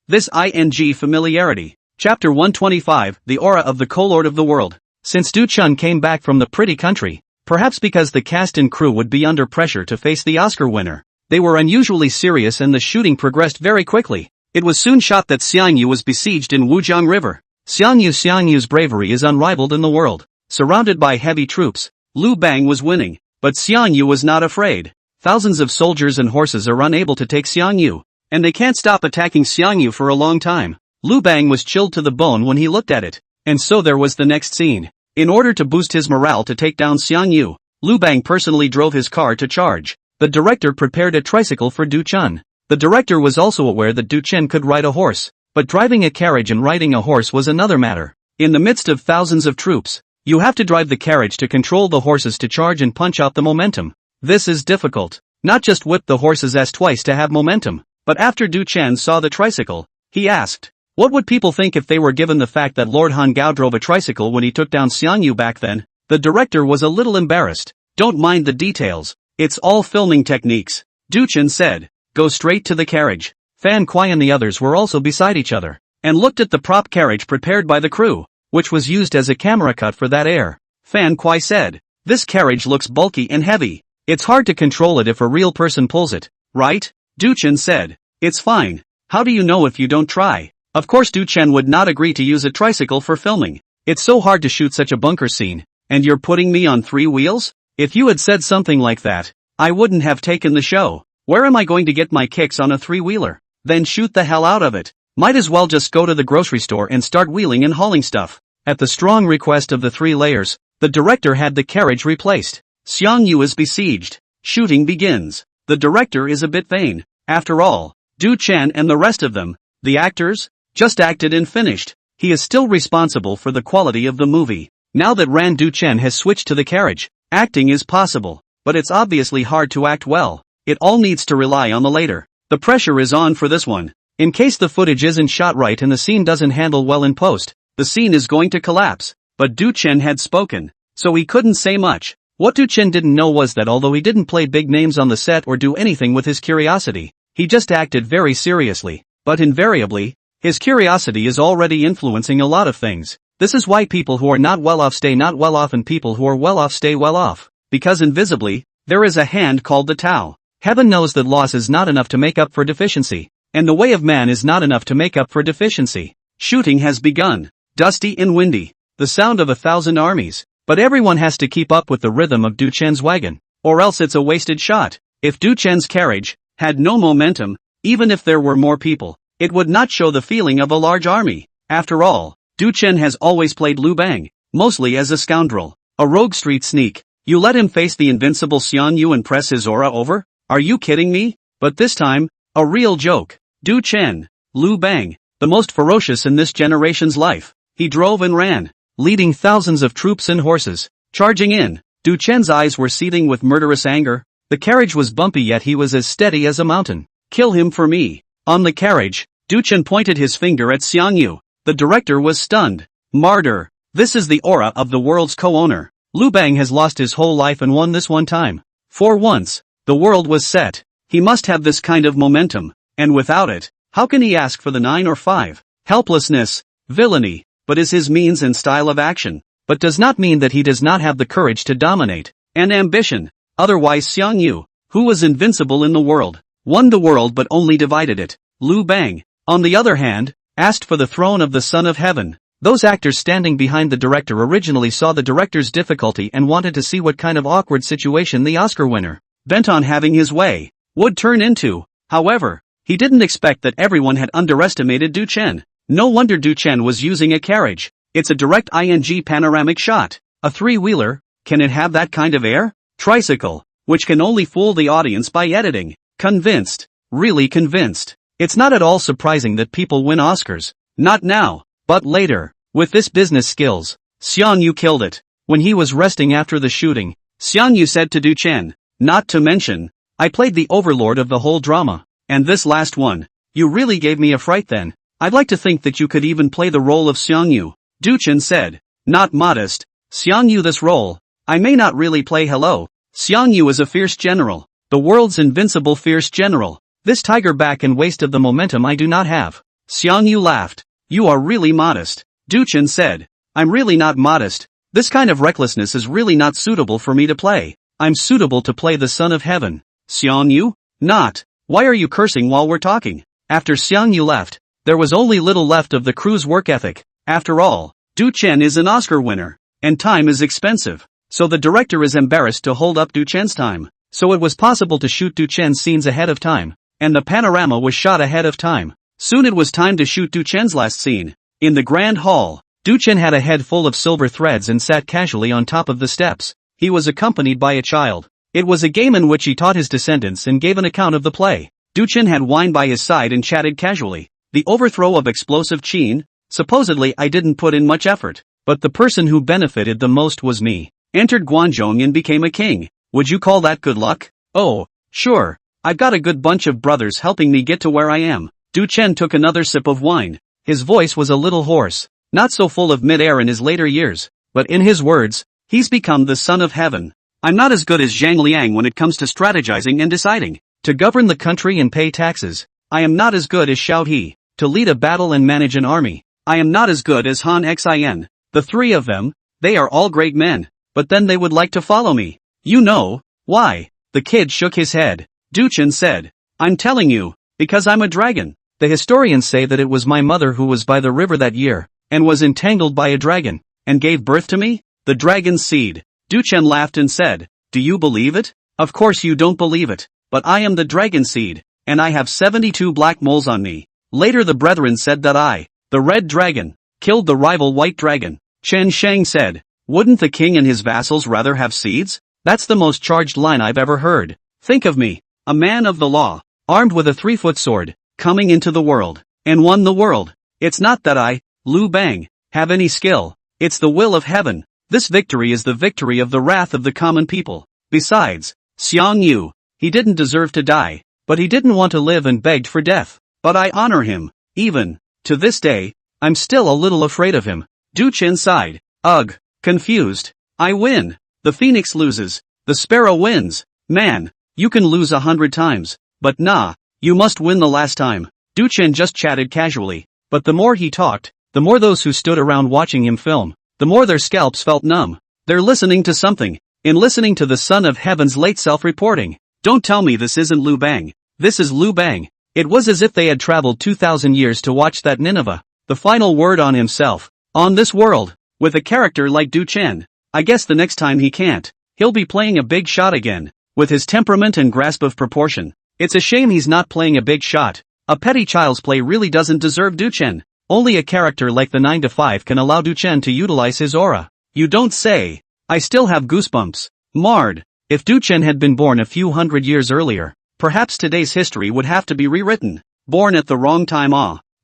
This ing familiarity. Chapter 125, The Aura of the Co-Lord of the World. Since Du Chun came back from the pretty country, perhaps because the cast and crew would be under pressure to face the Oscar winner, they were unusually serious and the shooting progressed very quickly. It was soon shot that Xiangyu was besieged in Wujiang River. Xiangyu's bravery is unrivaled in the world. Surrounded by heavy troops, Liu Bang was winning, but Xiangyu was not afraid. Thousands of soldiers and horses are unable to take Xiangyu, and they can't stop attacking Xiangyu for a long time. Liu Bang was chilled to the bone when he looked at it, and so there was the next scene. In order to boost his morale to take down Xiangyu, Liu Bang personally drove his car to charge. The director prepared a tricycle for Du Chun. The director was also aware that Du Chen could ride a horse, but driving a carriage and riding a horse was another matter. In the midst of thousands of troops, you have to drive the carriage to control the horses to charge and punch out the momentum. This is difficult. Not just whip the horses ass twice to have momentum, but after Du Chen saw the tricycle, he asked, what would people think if they were given the fact that Lord Han Gao drove a tricycle when he took down Xiangyu back then? The director was a little embarrassed. Don't mind the details. It's all filming techniques. Du Chen said. Go straight to the carriage. Fan Kuai and the others were also beside each other, and looked at the prop carriage prepared by the crew, which was used as a camera cut for that air. Fan Kuai said, this carriage looks bulky and heavy. It's hard to control it if a real person pulls it, right? Du Chen said. It's fine. How do you know if you don't try? Of course Du Chen would not agree to use a tricycle for filming. It's so hard to shoot such a bunker scene, and you're putting me on 3 wheels? If you had said something like that, I wouldn't have taken the show. Where am I going to get my kicks on a 3-wheeler? Then shoot the hell out of it. Might as well just go to the grocery store and start wheeling and hauling stuff. At the strong request of the 3 layers, the director had the carriage replaced. Xiangyu is besieged. Shooting begins. The director is a bit vain. After all, Du Chen and the rest of them, the actors, just acted and finished. He is still responsible for the quality of the movie. Now that Ran Du Chen has switched to the carriage, acting is possible, but it's obviously hard to act well. It all needs to rely on the later. The pressure is on for this one. In case the footage isn't shot right and the scene doesn't handle well in post, the scene is going to collapse. But Du Chen had spoken, so he couldn't say much. What Du Chen didn't know was that although he didn't play big names on the set or do anything with his curiosity, he just acted very seriously. But invariably, his curiosity is already influencing a lot of things. This is why people who are not well off stay not well off and people who are well off stay well off. Because invisibly, there is a hand called the Tao. Heaven knows that loss is not enough to make up for deficiency, and the way of man is not enough to make up for deficiency. Shooting has begun. Dusty and windy. The sound of 1,000 armies. But everyone has to keep up with the rhythm of Du Chen's wagon, or else it's a wasted shot. If Du Chen's carriage had no momentum, even if there were more people, it would not show the feeling of a large army. After all, Du Chen has always played Liu Bang, mostly as a scoundrel, a rogue street sneak. You let him face the invincible Xiangyu and press his aura over? Are you kidding me? But this time, a real joke. Du Chen, Liu Bang, the most ferocious in this generation's life. He drove and ran, leading thousands of troops and horses, charging in. Du Chen's eyes were seething with murderous anger. The carriage was bumpy yet he was as steady as a mountain. Kill him for me. On the carriage, Du Chen pointed his finger at Xiangyu. The director was stunned. Martyr. This is the aura of the world's co-owner. Liu Bang has lost his whole life and won this one time. For once, the world was set. He must have this kind of momentum, and without it, how can he ask for the 9 or 5? Helplessness, villainy, but is his means and style of action, but does not mean that he does not have the courage to dominate, and ambition. Otherwise Xiangyu, who was invincible in the world, won the world but only divided it. Liu Bang, on the other hand, asked for the throne of the Son of Heaven. Those actors standing behind the director originally saw the director's difficulty and wanted to see what kind of awkward situation the Oscar winner, bent on having his way, would turn into. However, He didn't expect that everyone had underestimated Du Chen. No wonder Du Chen was using a carriage. It's a direct ing panoramic shot. A three-wheeler, can it have that kind of air? Tricycle, which can only fool the audience by editing. Convinced. Really convinced. It's not at all surprising that people win Oscars. Not now, but later. With this business skills, Xiang Yu killed it. When he was resting after the shooting, Xiang Yu said to Du Chen, not to mention, I played the overlord of the whole drama. And this last one, you really gave me a fright then. I'd like to think that you could even play the role of Xiang Yu. Du Chen said, not modest. Xiang Yu this role, I may not really play hello. Xiang Yu is a fierce general. The world's invincible fierce general. This tiger back and waste of the momentum I do not have. Xiang Yu laughed. You are really modest. Du Chen said, I'm really not modest. This kind of recklessness is really not suitable for me to play. I'm suitable to play the Son of Heaven. Xiang Yu? Not. Why are you cursing while we're talking? After Xiang Yu left, there was only little left of the crew's work ethic. After all, Du Chen is an Oscar winner. And time is expensive. So the director is embarrassed to hold up Du Chen's time. So it was possible to shoot Du Chen's scenes ahead of time. And the panorama was shot ahead of time. Soon it was time to shoot Du Chen's last scene. In the grand hall, Du Chen had a head full of silver threads and sat casually on top of the steps. He was accompanied by a child. It was a game in which he taught his descendants and gave an account of the play. Du Chen had wine by his side and chatted casually. The overthrow of explosive Qin? Supposedly I didn't put in much effort. But the person who benefited the most was me. Entered Guanzhong and became a king. Would you call that good luck? Oh, sure. I've got a good bunch of brothers helping me get to where I am. Du Chen took another sip of wine. His voice was a little hoarse. Not so full of mid-air in his later years. But in his words, he's become the Son of Heaven. I'm not as good as Zhang Liang when it comes to strategizing and deciding. To govern the country and pay taxes. I am not as good as Xiao He. To lead a battle and manage an army. I am not as good as Han Xin. The three of them, they are all great men. But then they would like to follow me. You know, why? The kid shook his head. Du Chen said, I'm telling you, because I'm a dragon. The historians say that it was my mother who was by the river that year, and was entangled by a dragon, and gave birth to me? The dragon's seed. Du Chen laughed and said, do you believe it? Of course you don't believe it, but I am the dragon seed, and I have 72 black moles on me. Later the brethren said that I, the red dragon, killed the rival white dragon. Chen Shang said, wouldn't the king and his vassals rather have seeds? That's the most charged line I've ever heard. Think of me, a man of the law, armed with a 3-foot sword, coming into the world, and won the world. It's not that I, Liu Bang, have any skill. It's the will of heaven. This victory is the victory of the wrath of the common people. Besides, Xiang Yu, he didn't deserve to die, but he didn't want to live and begged for death. But I honor him. Even, to this day, I'm still a little afraid of him. Du Chen sighed. Ugh, confused. I win. The phoenix loses. The sparrow wins. Man, you can lose 100 times. But nah, you must win the last time. Du Chen just chatted casually. But the more he talked, the more those who stood around watching him film, the more their scalps felt numb. They're listening to something. In listening to the Son of Heaven's late self-reporting. Don't tell me this isn't Liu Bang. This is Liu Bang. It was as if they had traveled 2,000 years to watch that Nineveh. The final word on himself. On this world. With a character like Du Chen. I guess the next time he can't. He'll be playing a big shot again. With his temperament and grasp of proportion. It's a shame he's not playing a big shot. A petty child's play really doesn't deserve Du Chen. Only a character like the 9 to 5 can allow Du Chen to utilize his aura. You don't say. I still have goosebumps. Marred. If Du Chen had been born a few hundred years earlier, perhaps today's history would have to be rewritten. Born at the wrong time.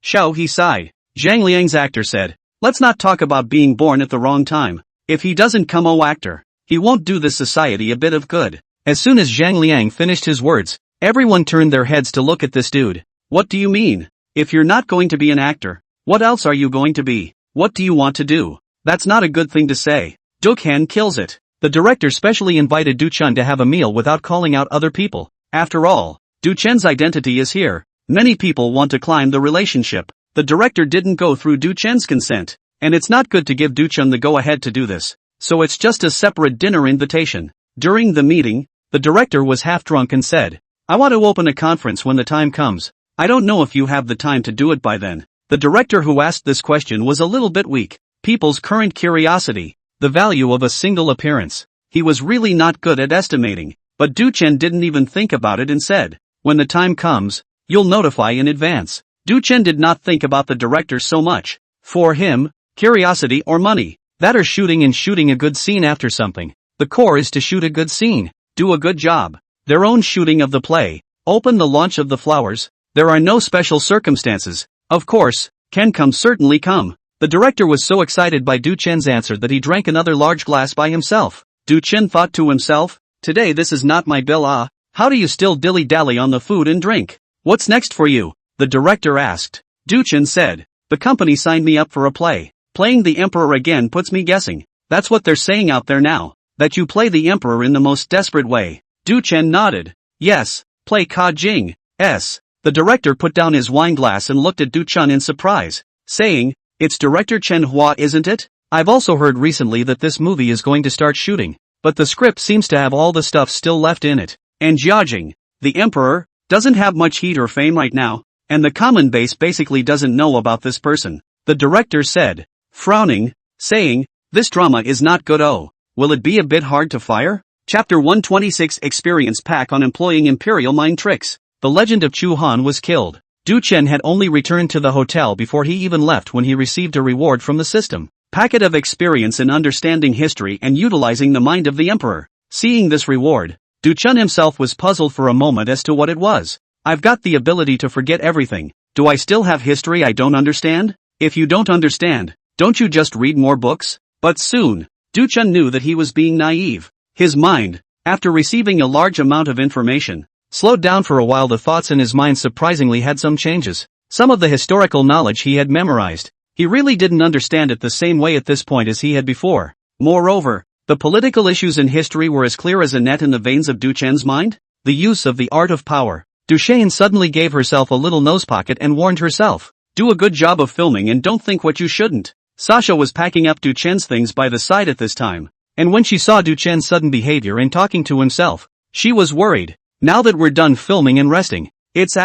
Xiao He sighed. Zhang Liang's actor said, let's not talk about being born at the wrong time. If he doesn't come actor, he won't do this society a bit of good. As soon as Zhang Liang finished his words, everyone turned their heads to look at this dude. What do you mean? If you're not going to be an actor, what else are you going to be? What do you want to do? That's not a good thing to say. Dukhan kills it. The director specially invited Du Chen to have a meal without calling out other people. After all, Du Chen's identity is here. Many people want to climb the relationship. The director didn't go through Du Chen's consent. And it's not good to give Du Chen the go-ahead to do this. So it's just a separate dinner invitation. During the meeting, the director was half drunk and said, I want to open a conference when the time comes. I don't know if you have the time to do it by then. The director who asked this question was a little bit weak. People's current curiosity. The value of a single appearance. He was really not good at estimating. But Du Chen didn't even think about it and said, when the time comes, You'll notify in advance. Du Chen did not think about the director so much. For him, curiosity or money, that or shooting a good scene after something. The core is to shoot a good scene, do a good job. Their own shooting of the play, open the launch of the flowers, there are no special circumstances. Of course, can come certainly come. The director was so excited by Du Chen's answer that he drank another large glass by himself. Du Chen thought to himself, today this is not my bill. How do you still dilly-dally on the food and drink? What's next for you? The director asked. Du Chen said, the company signed me up for a play. Playing the emperor again puts me guessing. That's what they're saying out there now, that you play the emperor in the most desperate way. Du Chen nodded. Yes, play Ka Jing. S. The director put down his wine glass and looked at Du Chen in surprise, saying, it's director Chen Hua, isn't it? I've also heard recently that this movie is going to start shooting, but the script seems to have all the stuff still left in it. And Jiajing, the emperor, doesn't have much heat or fame right now, and the common base basically doesn't know about this person. The director said, frowning, saying, this drama is not good. Oh, will it be a bit hard to fire? Chapter 126 Experience Pack on Employing Imperial Mind Tricks. The legend of Chu Han was killed. Du Chen had only returned to the hotel before he even left when he received a reward from the system. Packet of experience in understanding history and utilizing the mind of the emperor. Seeing this reward, Du Chen himself was puzzled for a moment as to what it was. I've got the ability to forget everything. Do I still have history I don't understand? If you don't understand, don't you just read more books? But soon, Du Chen knew that he was being naive. His mind, after receiving a large amount of information, slowed down for a while. The thoughts in his mind surprisingly had some changes. Some of the historical knowledge he had memorized, he really didn't understand it the same way at this point as he had before. Moreover, the political issues in history were as clear as a net in the veins of Du Chen's mind. The use of the art of power. Du Chen suddenly gave herself a little nose pocket and warned herself, do a good job of filming and don't think what you shouldn't. Sasha was packing up Du Chen's things by the side at this time, and when she saw Du Chen's sudden behavior and talking to himself, she was worried. Now that we're done filming and resting, it's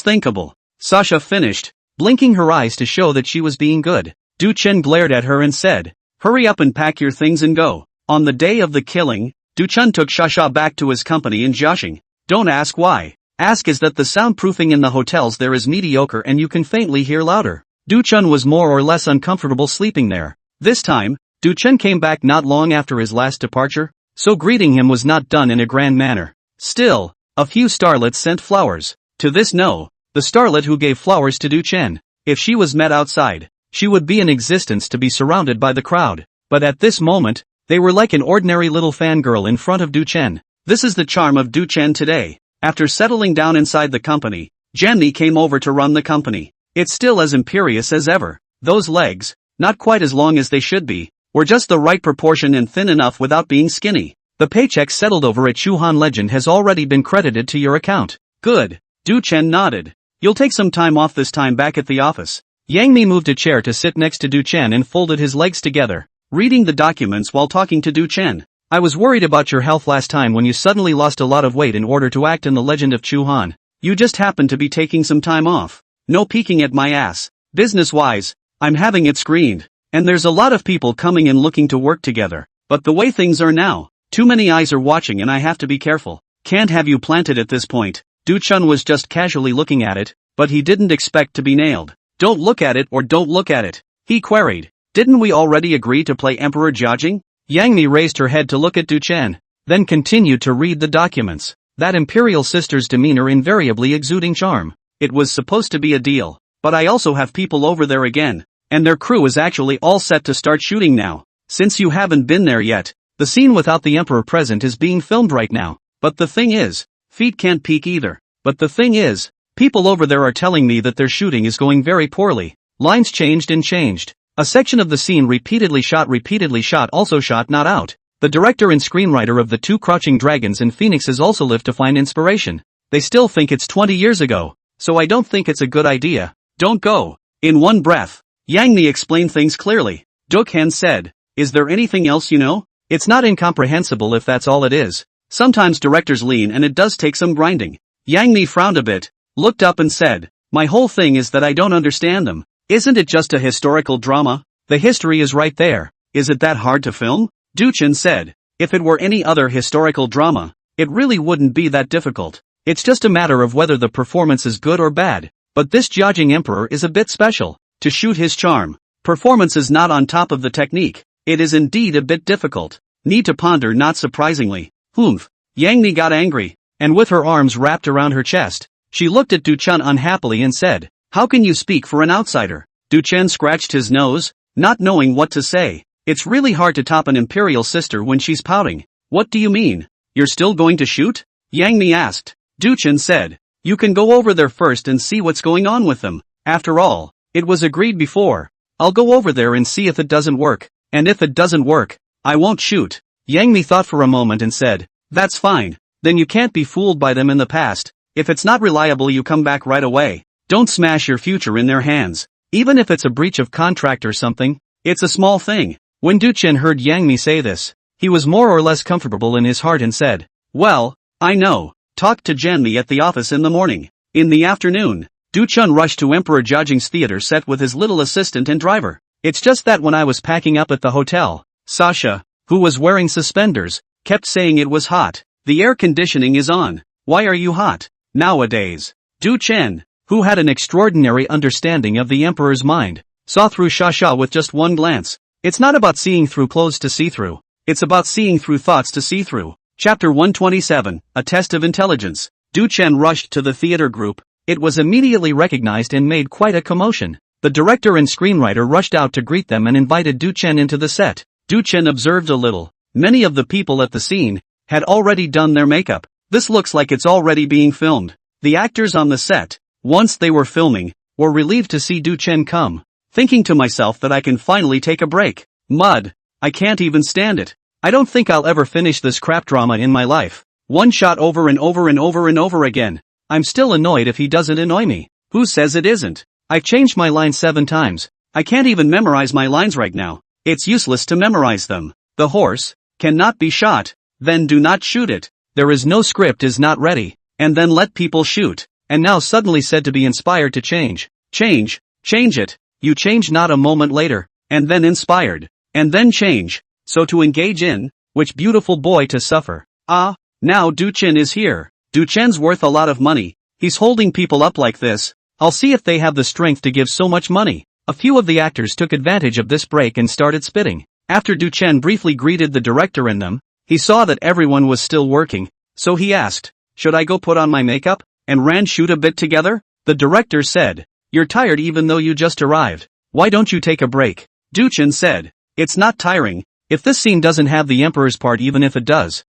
thinkable. Sasha finished, blinking her eyes to show that she was being good. Du Chen glared at her and said, hurry up and pack your things and go. On the day of the killing, Du Chen took Sasha back to his company in Jiaxing. Don't ask why. Ask is that the soundproofing in the hotels there is mediocre and you can faintly hear louder. Du Chen was more or less uncomfortable sleeping there. This time, Du Chen came back not long after his last departure, so greeting him was not done in a grand manner. Still, a few starlets sent flowers. To this the starlet who gave flowers to Du Chen, if she was met outside, she would be in existence to be surrounded by the crowd. But at this moment, they were like an ordinary little fangirl in front of Du Chen. This is the charm of Du Chen today. After settling down inside the company, Jenny came over to run the company. It's still as imperious as ever. Those legs, not quite as long as they should be, were just the right proportion and thin enough without being skinny. The paycheck settled over at Chu Han Legend has already been credited to your account. Good. Du Chen nodded. You'll take some time off this time back at the office. Yang Mi moved a chair to sit next to Du Chen and folded his legs together, reading the documents while talking to Du Chen. I was worried about your health last time when you suddenly lost a lot of weight in order to act in the Legend of Chu Han. You just happened to be taking some time off. No peeking at my ass. Business-wise, I'm having it screened. And there's a lot of people coming in looking to work together. But the way things are now, too many eyes are watching and I have to be careful. Can't have you planted at this point. Du Chen was just casually looking at it, but he didn't expect to be nailed. Don't look at it or don't look at it, he queried. Didn't we already agree to play Emperor Jiajing? Yang Mi raised her head to look at Du Chen, then continued to read the documents. That imperial sister's demeanor invariably exuding charm. It was supposed to be a deal, but I also have people over there again, and their crew is actually all set to start shooting now. Since you haven't been there yet, the scene without the emperor present is being filmed right now. But the thing is, feet can't peek either. But the thing is, people over there are telling me that their shooting is going very poorly. Lines changed and changed. A section of the scene repeatedly shot, also shot not out. The director and screenwriter of The Two Crouching Dragons and Phoenixes also live to find inspiration. They still think it's 20 years ago, so I don't think it's a good idea. Don't go. In one breath, Yang Mi explained things clearly. Duk Han said, is there anything else you know? It's not incomprehensible if that's all it is. Sometimes directors lean and it does take some grinding. Yang Mi frowned a bit, looked up and said, my whole thing is that I don't understand them. Isn't it just a historical drama? The history is right there. Is it that hard to film? Du Chen said, if it were any other historical drama, it really wouldn't be that difficult. It's just a matter of whether the performance is good or bad. But this judging emperor is a bit special. To shoot his charm, performance is not on top of the technique. It is indeed a bit difficult. Need to ponder, not surprisingly. Humph. Yang Mi got angry, and with her arms wrapped around her chest, she looked at Du Chen unhappily and said, "How can you speak for an outsider?" Du Chen scratched his nose, not knowing what to say. It's really hard to top an imperial sister when she's pouting. "What do you mean? You're still going to shoot?" Yang Mi asked. Du Chen said, "You can go over there first and see what's going on with them. After all, it was agreed before. I'll go over there and see if it doesn't work, and if it doesn't work, I won't shoot." Yang Mi thought for a moment and said, "That's fine. Then you can't be fooled by them in the past. If it's not reliable, you come back right away. Don't smash your future in their hands. Even if it's a breach of contract or something, it's a small thing." When Du Chen heard Yang Mi say this, he was more or less comfortable in his heart and said, "Well, I know. Talk to Janmi at the office in the morning." In the afternoon, Du Chen rushed to Emperor Jiajing's theater set with his little assistant and driver. "It's just that when I was packing up at the hotel, Sasha, who was wearing suspenders, kept saying it was hot. The air conditioning is on. Why are you hot nowadays?" Du Chen, who had an extraordinary understanding of the emperor's mind, saw through Sasha with just one glance. It's not about seeing through clothes to see through. It's about seeing through thoughts to see through. Chapter 127, A Test of Intelligence. Du Chen rushed to the theater group. It was immediately recognized and made quite a commotion. The director and screenwriter rushed out to greet them and invited Du Chen into the set. Du Chen observed a little. Many of the people at the scene had already done their makeup. This looks like it's already being filmed. The actors on the set, once they were filming, were relieved to see Du Chen come. Thinking to myself that I can finally take a break. Mud. I can't even stand it. I don't think I'll ever finish this crap drama in my life. One shot over and over and over and over again. I'm still annoyed if he doesn't annoy me. Who says it isn't? I've changed my lines 7 times. I can't even memorize my lines right now. It's useless to memorize them. The horse cannot be shot. Then do not shoot it. There is no script is not ready. And then let people shoot. And now suddenly said to be inspired to change. Change it. You change not a moment later. And then inspired. And then change. So to engage in, which beautiful boy to suffer. Ah, now Du Chen is here. Du Chen's worth a lot of money. He's holding people up like this. I'll see if they have the strength to give so much money. A few of the actors took advantage of this break and started spitting. After Du Chen briefly greeted the director and them, he saw that everyone was still working, so he asked, "Should I go put on my makeup and shoot a bit together?" The director said, "You're tired even though you just arrived. Why don't you take a break?" Du Chen said, "It's not tiring. If this scene doesn't have the emperor's part, even if it does,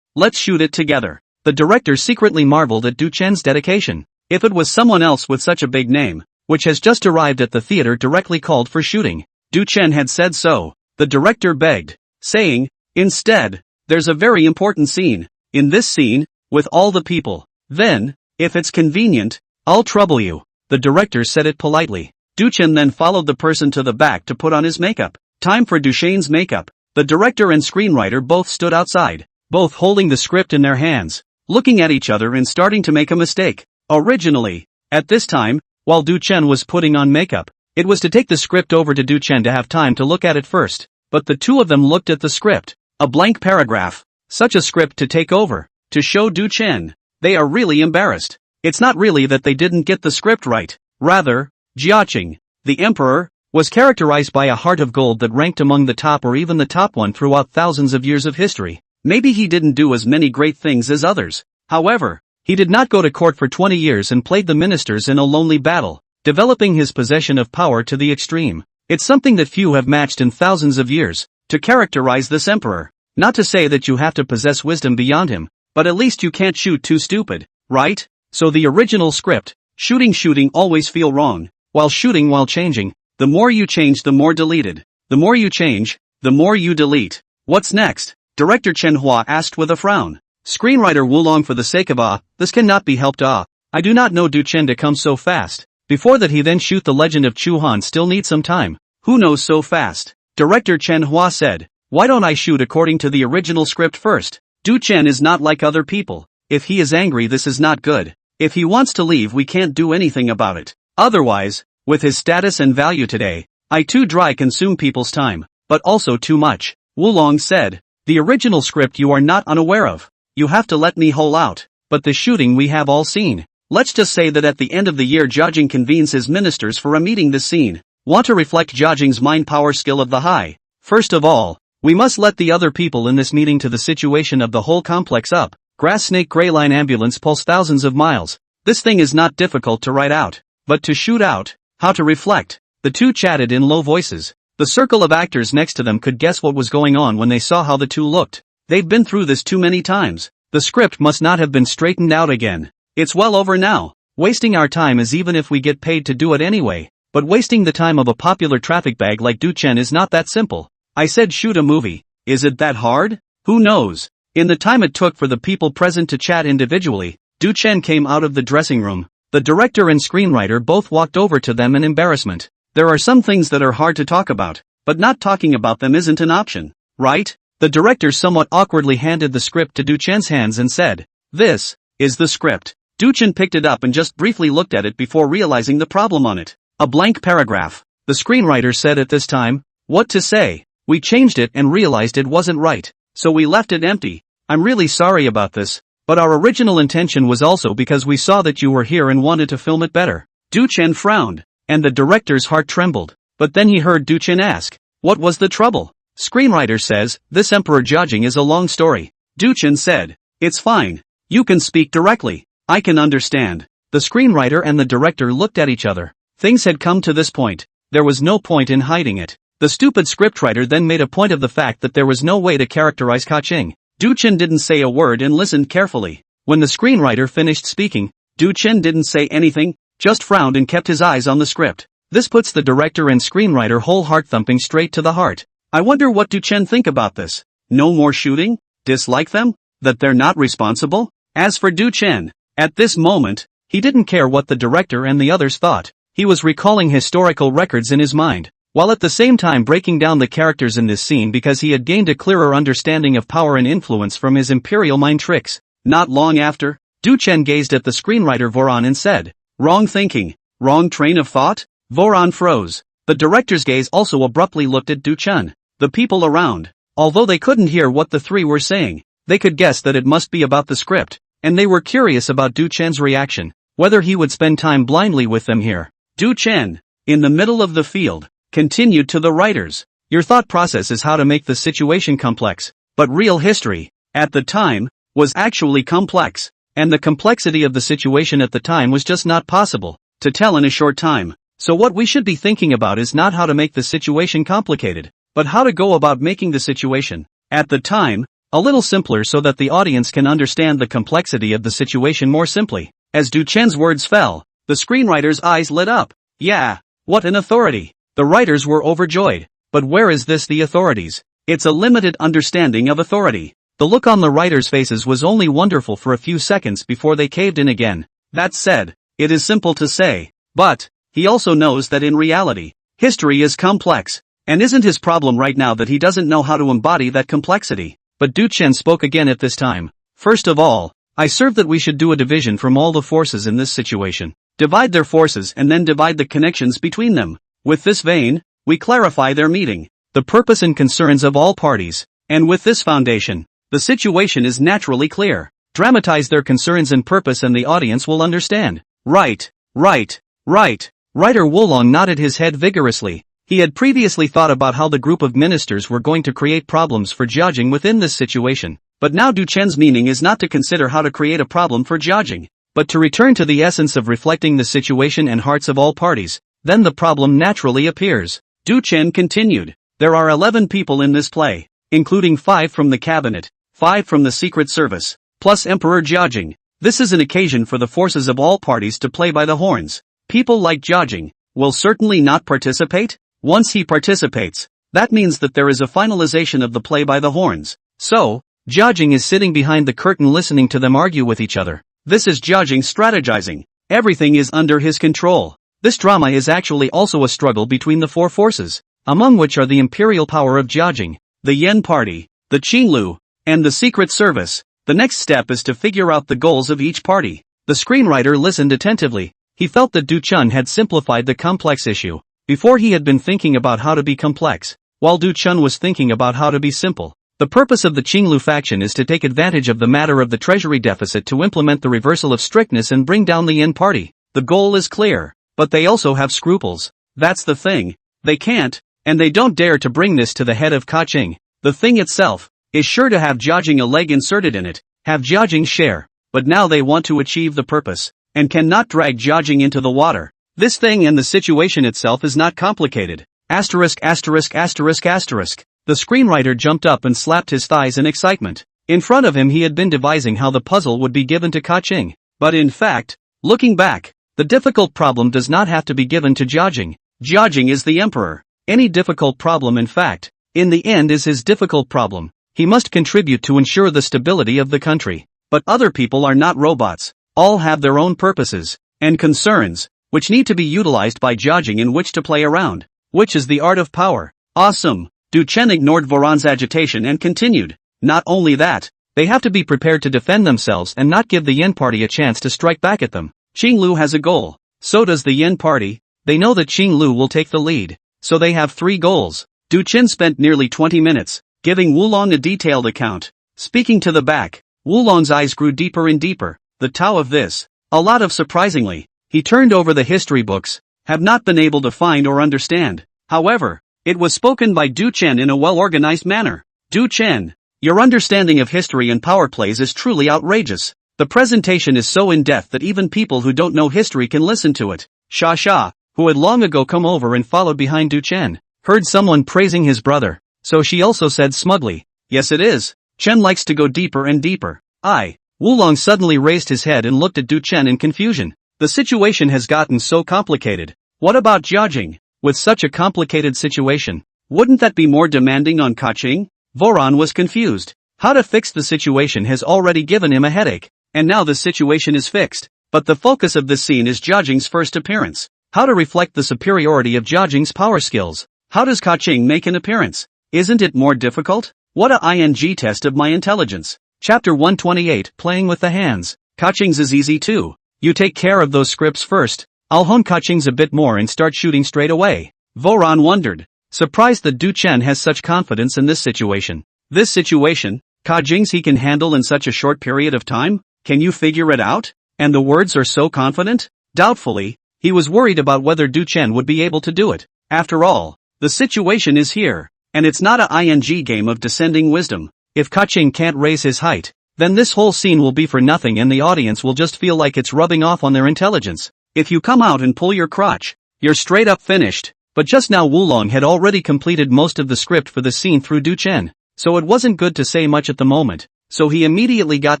let's shoot it together." The director secretly marveled at Du Chen's dedication. If it was someone else with such a big name, which has just arrived at the theater directly called for shooting, Du Chen had said so. The director begged, saying, "Instead, there's a very important scene. In this scene, with all the people. Then, if it's convenient, I'll trouble you." The director said it politely. Du Chen then followed the person to the back to put on his makeup. Time for Du Chen's makeup. The director and screenwriter both stood outside, both holding the script in their hands, looking at each other and starting to make a mistake. Originally, at this time, while Du Chen was putting on makeup, it was to take the script over to Du Chen to have time to look at it first. But the two of them looked at the script, a blank paragraph, such a script to take over, to show Du Chen. They are really embarrassed. It's not really that they didn't get the script right. Rather, Jiaqing, the emperor, was characterized by a heart of gold that ranked among the top or even the top one throughout thousands of years of history. Maybe he didn't do as many great things as others. However, he did not go to court for 20 years and played the ministers in a lonely battle, developing his possession of power to the extreme. It's something that few have matched in thousands of years, to characterize this emperor. Not to say that you have to possess wisdom beyond him, but at least you can't shoot too stupid, right? So the original script, shooting always feel wrong, while changing. The more you change, the more deleted. The more you change, the more you delete. What's next? Director Chen Hua asked with a frown. Screenwriter Wulong, for the sake of this cannot be helped. I do not know Du Chen to come so fast. Before that he then shoot the legend of Chu Han still needs some time. Who knows so fast? Director Chen Hua said, "Why don't I shoot according to the original script first?" Du Chen is not like other people. If he is angry, this is not good. If he wants to leave, we can't do anything about it. Otherwise, with his status and value today, I too dry consume people's time, but also too much. Wulong said, "The original script you are not unaware of. You have to let me hole out." but the shooting we have all seen. Let's just say that at the end of the year Jiajing convenes his ministers for a meeting. This scene want to reflect Jiajing's mind power skill of the high. First of all, we must let the other people in this meeting to the situation of the whole complex up. Grass snake gray line ambulance pulse thousands of miles. This thing is not difficult to write out, but to shoot out, how to reflect. The two chatted in low voices. The circle of actors next to them could guess what was going on when they saw how the two looked. They've been through this too many times. The script must not have been straightened out again. It's well over now. Wasting our time is even if we get paid to do it anyway. But wasting the time of a popular traffic bag like Du Chen is not that simple. I said shoot a movie. Is it that hard? Who knows? In the time it took for the people present to chat individually, Du Chen came out of the dressing room. The director and screenwriter both walked over to them in embarrassment. There are some things that are hard to talk about, but not talking about them isn't an option, right? The director somewhat awkwardly handed the script to Du Chen's hands and said, "This is the script." Du Chen picked it up and just briefly looked at it before realizing the problem on it. A blank paragraph. The screenwriter said at this time, "What to say? We changed it and realized it wasn't right, so we left it empty. I'm really sorry about this, but our original intention was also because we saw that you were here and wanted to film it better." Du Chen frowned, and the director's heart trembled, but then he heard Du Chen ask, "What was the trouble?" Screenwriter says, "This Emperor Jiajing is a long story." Du Chen said, "It's fine. You can speak directly. I can understand." The screenwriter and the director looked at each other. Things had come to this point. There was no point in hiding it. The stupid scriptwriter then made a point of the fact that there was no way to characterize Kaching. Du Chen didn't say a word and listened carefully. When the screenwriter finished speaking, Du Chen didn't say anything, just frowned and kept his eyes on the script. This puts the director and screenwriter whole heart thumping straight to the heart. I wonder what Du Chen think about this. No more shooting? Dislike them? That they're not responsible? As for Du Chen, at this moment, he didn't care what the director and the others thought. He was recalling historical records in his mind, while at the same time breaking down the characters in this scene because he had gained a clearer understanding of power and influence from his imperial mind tricks. Not long after, Du Chen gazed at the screenwriter Voron and said, "Wrong thinking, wrong train of thought?" Voron froze. The director's gaze also abruptly looked at Du Chen. The people around, although they couldn't hear what the three were saying, they could guess that it must be about the script, and they were curious about Du Chen's reaction, whether he would spend time blindly with them here. Du Chen, in the middle of the field, continued to the writers. Your thought process is how to make the situation complex, but real history, at the time, was actually complex, and the complexity of the situation at the time was just not possible to tell in a short time. So what we should be thinking about is not how to make the situation complicated, but how to go about making the situation, at the time, a little simpler so that the audience can understand the complexity of the situation more simply. As Du Chen's words fell, the screenwriter's eyes lit up. Yeah, what an authority. The writers were overjoyed. But where is this the authorities? It's a limited understanding of authority. The look on the writers' faces was only wonderful for a few seconds before they caved in again. That said, it is simple to say, but he also knows that in reality, history is complex. And isn't his problem right now that he doesn't know how to embody that complexity? But Du Chen spoke again at this time. First of all, I serve that we should do a division from all the forces in this situation. Divide their forces and then divide the connections between them. With this vein, we clarify their meeting, the purpose and concerns of all parties. And with this foundation, the situation is naturally clear. Dramatize their concerns and purpose and the audience will understand. Right. Writer Wolong nodded his head vigorously. He had previously thought about how the group of ministers were going to create problems for Jiajing within this situation. But now Du Chen's meaning is not to consider how to create a problem for Jiajing, but to return to the essence of reflecting the situation and hearts of all parties. Then the problem naturally appears. Du Chen continued. There are 11 people in this play, including 5 from the cabinet, 5 from the secret service, plus Emperor Jiajing. This is an occasion for the forces of all parties to play by the horns. People like Jiajing will certainly not participate. Once he participates, that means that there is a finalization of the play by the horns. So, Jiajing is sitting behind the curtain listening to them argue with each other. This is Jiajing strategizing. Everything is under his control. This drama is actually also a struggle between the 4 forces, among which are the imperial power of Jiajing, the Yen Party, the Qinglu, and the Secret Service. The next step is to figure out the goals of each party. The screenwriter listened attentively. He felt that Du Chen had simplified the complex issue. Before he had been thinking about how to be complex, while Du Chen was thinking about how to be simple. The purpose of the Qinglu faction is to take advantage of the matter of the treasury deficit to implement the reversal of strictness and bring down the Yin party. The goal is clear, but they also have scruples. That's the thing. They can't, and they don't dare to bring this to the head of Kaching. The thing itself is sure to have Jiajing a leg inserted in it, have Jiajing share, but now they want to achieve the purpose, and cannot drag Jiajing into the water. This thing and the situation itself is not complicated. Asterisk asterisk asterisk asterisk. The screenwriter jumped up and slapped his thighs in excitement. In front of him he had been devising how the puzzle would be given to Kaching. But in fact, looking back, the difficult problem does not have to be given to Jiajing. Jiajing is the emperor. Any difficult problem in fact, in the end is his difficult problem. He must contribute to ensure the stability of the country. But other people are not robots. All have their own purposes and concerns, which need to be utilized by Jiajing in which to play around. Which is the art of power. Awesome. Du Chen ignored Voron's agitation and continued. Not only that, they have to be prepared to defend themselves and not give the Yin party a chance to strike back at them. Qinglu has a goal. So does the Yin party. They know that Qinglu will take the lead. So they have 3 goals. Du Chen spent nearly 20 minutes, giving Wulong a detailed account. Speaking to the back, Wulong's eyes grew deeper and deeper. The Tao of this. A lot of surprisingly. He turned over the history books, have not been able to find or understand. However, it was spoken by Du Chen in a well-organized manner. Du Chen, your understanding of history and power plays is truly outrageous. The presentation is so in-depth that even people who don't know history can listen to it. Sha Sha, who had long ago come over and followed behind Du Chen, heard someone praising his brother, so she also said smugly, yes it is. Chen likes to go deeper and deeper. Wulong suddenly raised his head and looked at Du Chen in confusion. The situation has gotten so complicated. What about Jiajing? With such a complicated situation, wouldn't that be more demanding on Kaching? Voron was confused. How to fix the situation has already given him a headache, and now the situation is fixed. But the focus of this scene is Jiajing's first appearance. How to reflect the superiority of Jiajing's power skills. How does Kaching make an appearance? Isn't it more difficult? What a ing test of my intelligence. Chapter 128, Playing with the Hands. Kaching's is easy too. You take care of those scripts first. I'll hone Kaching's a bit more and start shooting straight away. Voron wondered, surprised that Du Chen has such confidence in this situation. This situation, Kaching's he can handle in such a short period of time? Can you figure it out? And the words are so confident? Doubtfully, he was worried about whether Du Chen would be able to do it. After all, the situation is here, and it's not a ing game of descending wisdom. If Kaching can't raise his height, then this whole scene will be for nothing and the audience will just feel like it's rubbing off on their intelligence. If you come out and pull your crotch, you're straight up finished. But just now Wulong had already completed most of the script for the scene through Du Chen, so it wasn't good to say much at the moment, so he immediately got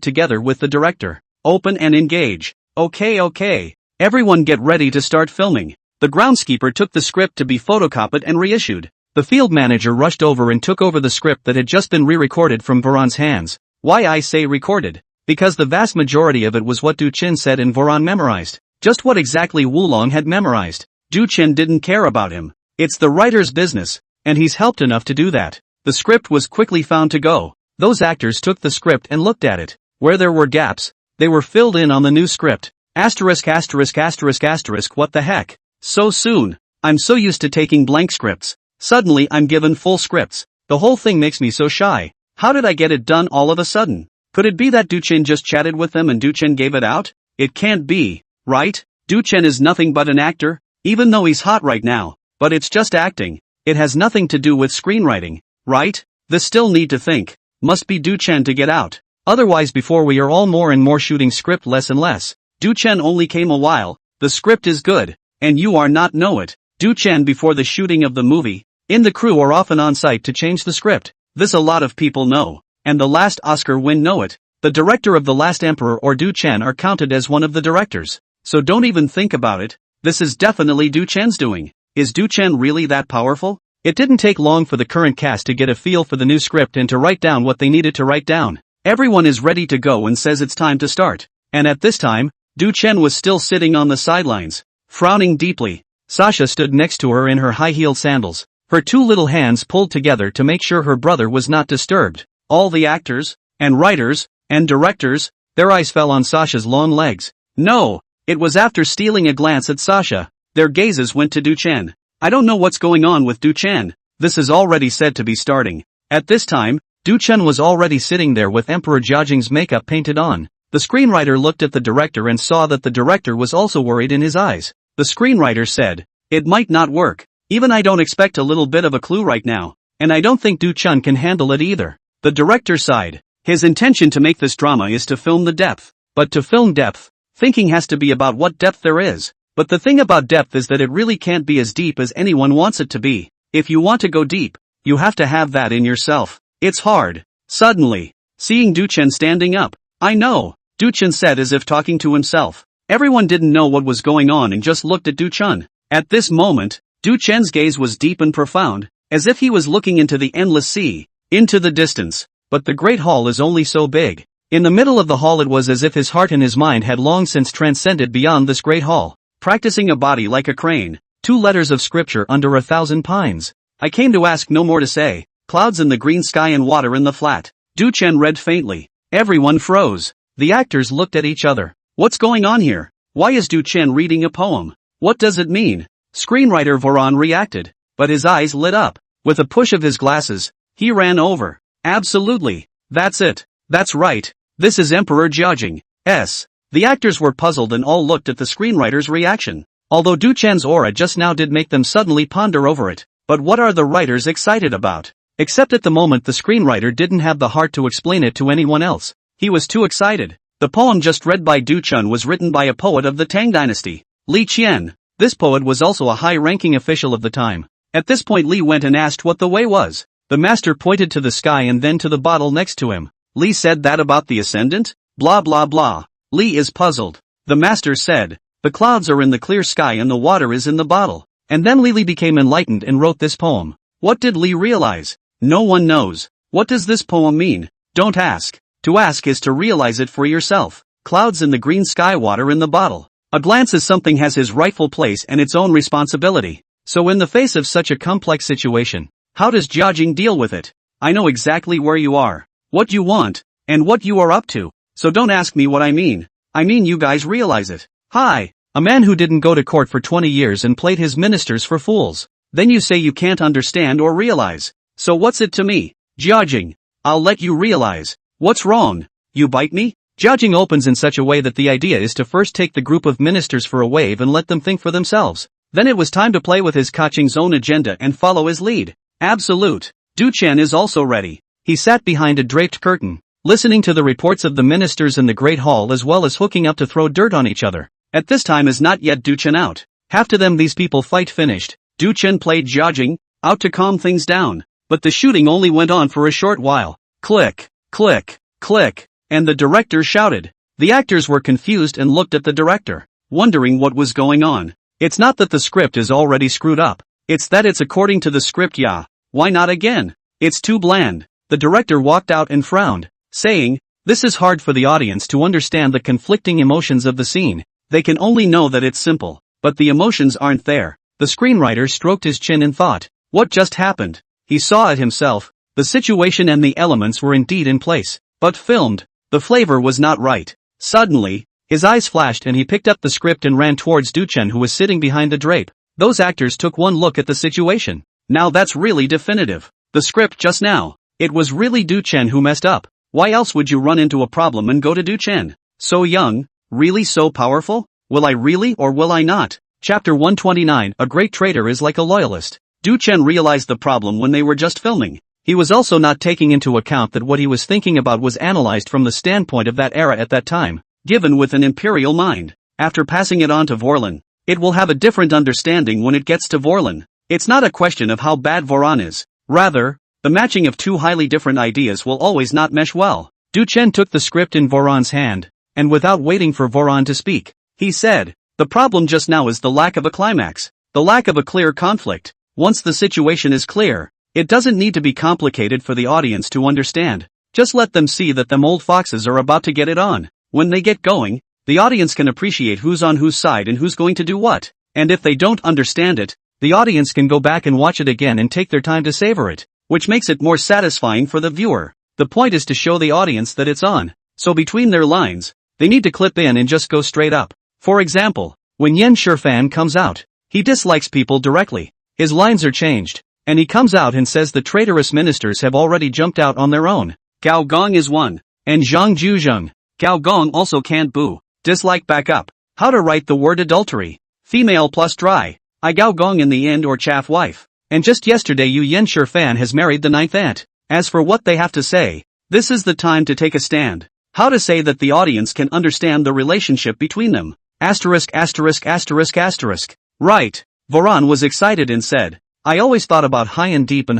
together with the director. Open and engage. Okay. Everyone get ready to start filming. The groundskeeper took the script to be photocopied and reissued. The field manager rushed over and took over the script that had just been re-recorded from Voron's hands. Why I say recorded? Because the vast majority of it was what Du Chen said and Voron memorized. Just what exactly Wulong had memorized. Du Chen didn't care about him. It's the writer's business, and he's helped enough to do that. The script was quickly found to go. Those actors took the script and looked at it. Where there were gaps, they were filled in on the new script. Asterisk asterisk asterisk asterisk what the heck? So soon. I'm so used to taking blank scripts. Suddenly I'm given full scripts. The whole thing makes me so shy. How did I get it done all of a sudden? Could it be that Du Chen just chatted with them and Du Chen gave it out? It can't be, right? Du Chen is nothing but an actor, even though he's hot right now. But it's just acting. It has nothing to do with screenwriting, right? This still need to think. Must be Du Chen to get out. Otherwise before we are all more and more shooting script less and less. Du Chen only came a while. The script is good. And you are not know it. Du Chen before the shooting of the movie, in the crew are often on site to change the script. This a lot of people know. And the last Oscar win know it. The director of The Last Emperor or Du Chen are counted as one of the directors. So don't even think about it. This is definitely Du Chen's doing. Is Du Chen really that powerful? It didn't take long for the current cast to get a feel for the new script and to write down what they needed to write down. Everyone is ready to go and says it's time to start. And at this time, Du Chen was still sitting on the sidelines, frowning deeply. Sasha stood next to her in her high-heeled sandals, her two little hands pulled together to make sure her brother was not disturbed. All the actors, and writers, and directors, their eyes fell on Sasha's long legs. No, it was after stealing a glance at Sasha, their gazes went to Du Chen. I don't know what's going on with Du Chen. This is already said to be starting. At this time, Du Chen was already sitting there with Emperor Jiajing's makeup painted on. The screenwriter looked at the director and saw that the director was also worried in his eyes. The screenwriter said, "It might not work. Even I don't expect a little bit of a clue right now. And I don't think Du Chen can handle it either." The director sighed. His intention to make this drama is to film the depth. But to film depth, thinking has to be about what depth there is. But the thing about depth is that it really can't be as deep as anyone wants it to be. If you want to go deep, you have to have that in yourself. It's hard. Suddenly, seeing Du Chen standing up, "I know," Du Chen said as if talking to himself. Everyone didn't know what was going on and just looked at Du Chen. At this moment, Du Chen's gaze was deep and profound, as if he was looking into the endless sea, into the distance. But the great hall is only so big. In the middle of the hall it was as if his heart and his mind had long since transcended beyond this great hall. Practicing a body like a crane, 2 letters of scripture under 1,000 pines. I came to ask, no more to say. Clouds in the green sky and water in the flat. Du Chen read faintly. Everyone froze. The actors looked at each other. What's going on here? Why is Du Chen reading a poem? What does it mean? Screenwriter Voron reacted, but his eyes lit up. With a push of his glasses, he ran over. Absolutely. That's it. That's right. This is Emperor Jiajing. S. The actors were puzzled and all looked at the screenwriter's reaction. Although Du Chen's aura just now did make them suddenly ponder over it. But what are the writers excited about? Except at the moment the screenwriter didn't have the heart to explain it to anyone else. He was too excited. The poem just read by Du Chen was written by a poet of the Tang dynasty, Li Qian. This poet was also a high-ranking official of the time. At this point Li went and asked what the way was. The master pointed to the sky and then to the bottle next to him. Li said that about the ascendant? Blah blah blah. Li is puzzled. The master said, the clouds are in the clear sky and the water is in the bottle. And then Li became enlightened and wrote this poem. What did Li realize? No one knows. What does this poem mean? Don't ask. To ask is to realize it for yourself. Clouds in the green sky, water in the bottle. A glance as something has his rightful place and its own responsibility. So in the face of such a complex situation, how does Jiajing deal with it? I know exactly where you are, what you want, and what you are up to. So don't ask me what I mean. I mean you guys realize it. Hi, a man who didn't go to court for 20 years and played his ministers for fools. Then you say you can't understand or realize. So what's it to me? Jiajing, I'll let you realize. What's wrong? You bite me? Jiajing opens in such a way that the idea is to first take the group of ministers for a wave and let them think for themselves. Then it was time to play with his Kaching's own agenda and follow his lead. Absolute. Du Chen is also ready. He sat behind a draped curtain, listening to the reports of the ministers in the Great Hall as well as hooking up to throw dirt on each other. At this time is not yet Du Chen out. Half to them these people fight finished. Du Chen played Jiajing, out to calm things down. But the shooting only went on for a short while. Click, click, click, and the director shouted. The actors were confused and looked at the director, wondering what was going on. It's not that the script is already screwed up. It's that it's according to the script. Yeah, why not again? It's too bland. The director walked out and frowned, saying, this is hard for the audience to understand the conflicting emotions of the scene. They can only know that it's simple, but the emotions aren't there. The screenwriter stroked his chin in thought. What just happened? He saw it himself. The situation and the elements were indeed in place, but filmed, the flavor was not right. Suddenly, his eyes flashed and he picked up the script and ran towards Du Chen who was sitting behind the drape. Those actors took one look at the situation. Now that's really definitive. The script just now. It was really Du Chen who messed up. Why else would you run into a problem and go to Du Chen? So young? Really so powerful? Will I really or will I not? Chapter 129. A great traitor is like a loyalist. Du Chen realized the problem when they were just filming. He was also not taking into account that what he was thinking about was analyzed from the standpoint of that era at that time, given with an imperial mind. After passing it on to Vorlon, it will have a different understanding when it gets to Vorlon. It's not a question of how bad Voron is. Rather, the matching of two highly different ideas will always not mesh well. Du Chen took the script in Voron's hand, and without waiting for Voron to speak, he said, the problem just now is the lack of a climax, the lack of a clear conflict. Once the situation is clear, it doesn't need to be complicated for the audience to understand. Just let them see that them old foxes are about to get it on. When they get going, the audience can appreciate who's on whose side and who's going to do what. And if they don't understand it, the audience can go back and watch it again and take their time to savor it, which makes it more satisfying for the viewer. The point is to show the audience that it's on. So between their lines, they need to clip in and just go straight up. For example, when Yen Shifan comes out, he dislikes people directly. His lines are changed. and he comes out and says the traitorous ministers have already jumped out on their own. Gao Gong is one. And Zhang Zhuzheng. Gao Gong also can't boo. Dislike back up. How to write the word adultery. Female plus dry. I Gao Gong in the end or chaff wife. And just yesterday Yu Yanshi fan has married the ninth aunt. As for what they have to say, this is the time to take a stand. How to say that the audience can understand the relationship between them. Asterisk asterisk asterisk asterisk. Right. Voron was excited and said, I always thought about high and deep,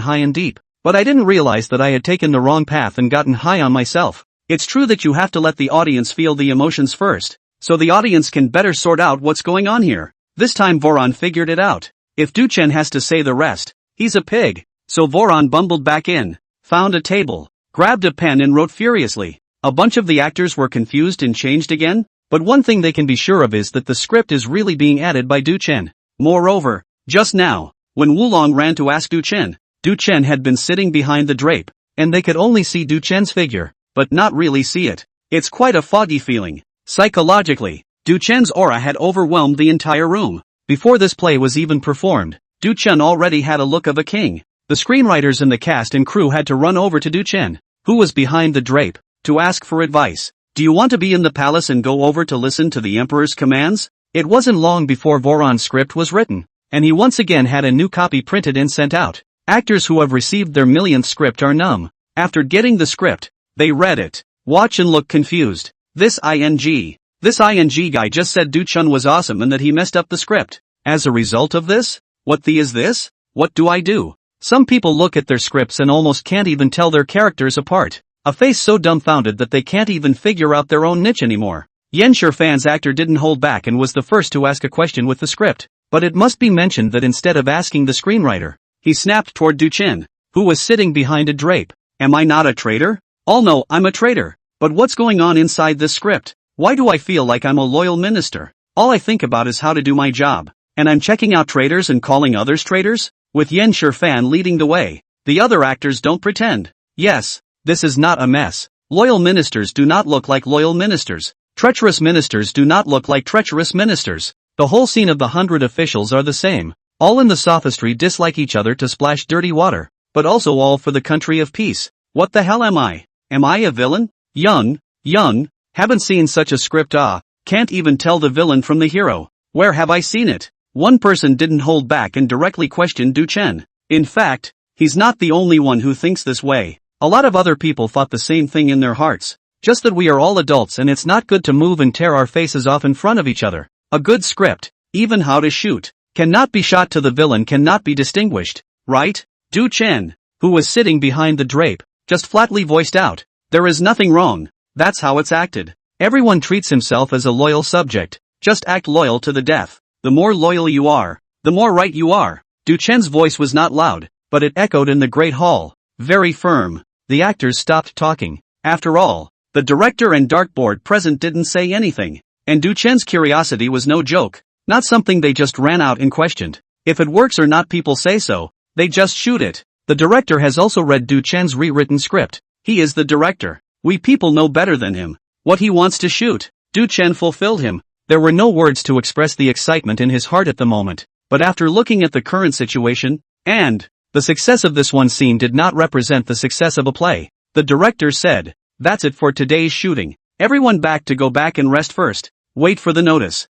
but I didn't realize that I had taken the wrong path and gotten high on myself. It's true that you have to let the audience feel the emotions first, so the audience can better sort out what's going on here. This time Voron figured it out. If Duchen has to say the rest, he's a pig. So Voron bumbled back in, found a table, grabbed a pen and wrote furiously. A bunch of the actors were confused and changed again, but one thing they can be sure of is that the script is really being added by Duchen. Moreover, just now, when Wulong ran to ask Duchen had been sitting behind the drape, and they could only see Duchen's figure, but not really see it. It's quite a foggy feeling. Psychologically, Duchen's aura had overwhelmed the entire room. Before this play was even performed, Duchen already had a look of a king. The screenwriters and the cast and crew had to run over to Duchen, who was behind the drape, to ask for advice. Do you want to be in the palace and go over to listen to the emperor's commands? It wasn't long before Voron's script was written, and he once again had a new copy printed and sent out. Actors who have received their millionth script are numb. After getting the script, they read it, watch and look confused. This ing guy just said Duchen was awesome and that he messed up the script. As a result of this, what the is this? What do I do? Some people look at their scripts and almost can't even tell their characters apart. A face so dumbfounded that they can't even figure out their own niche anymore. Yanshi fan's actor didn't hold back and was the first to ask a question with the script. But it must be mentioned that instead of asking the screenwriter, he snapped toward Duchen, who was sitting behind a drape. Am I not a traitor? Oh no, I'm a traitor. But what's going on inside this script? Why do I feel like I'm a loyal minister? All I think about is how to do my job. And I'm checking out traitors and calling others traitors? With Yanshi fan leading the way. The other actors don't pretend. Yes, this is not a mess. Loyal ministers do not look like loyal ministers. Treacherous ministers do not look like treacherous ministers. The whole scene of the 100 officials are the same. All in the sophistry dislike each other to splash dirty water, but also all for the country of peace. What the hell am I? Am I a villain? Young, haven't seen such a script. Can't even tell the villain from the hero. Where have I seen it? One person didn't hold back and directly questioned Duchen. In fact, he's not the only one who thinks this way. A lot of other people thought the same thing in their hearts. Just that we are all adults and it's not good to move and tear our faces off in front of each other. A good script, even how to shoot, cannot be shot to the villain cannot be distinguished, right? Duchen, who was sitting behind the drape, just flatly voiced out, there is nothing wrong, that's how it's acted. Everyone treats himself as a loyal subject, just act loyal to the death. The more loyal you are, the more right you are. Duchen's voice was not loud, but it echoed in the great hall, very firm. The actors stopped talking. After all, the director and dartboard present didn't say anything. And Duchen's curiosity was no joke, not something they just ran out and questioned. If it works or not people say so, they just shoot it. The director has also read Duchen's rewritten script. He is the director. We people know better than him. What he wants to shoot, Duchen fulfilled him. There were no words to express the excitement in his heart at the moment, but after looking at the current situation, and the success of this one scene did not represent the success of a play, the director said, that's it for today's shooting. Everyone back to go back and rest first. Wait for the notice.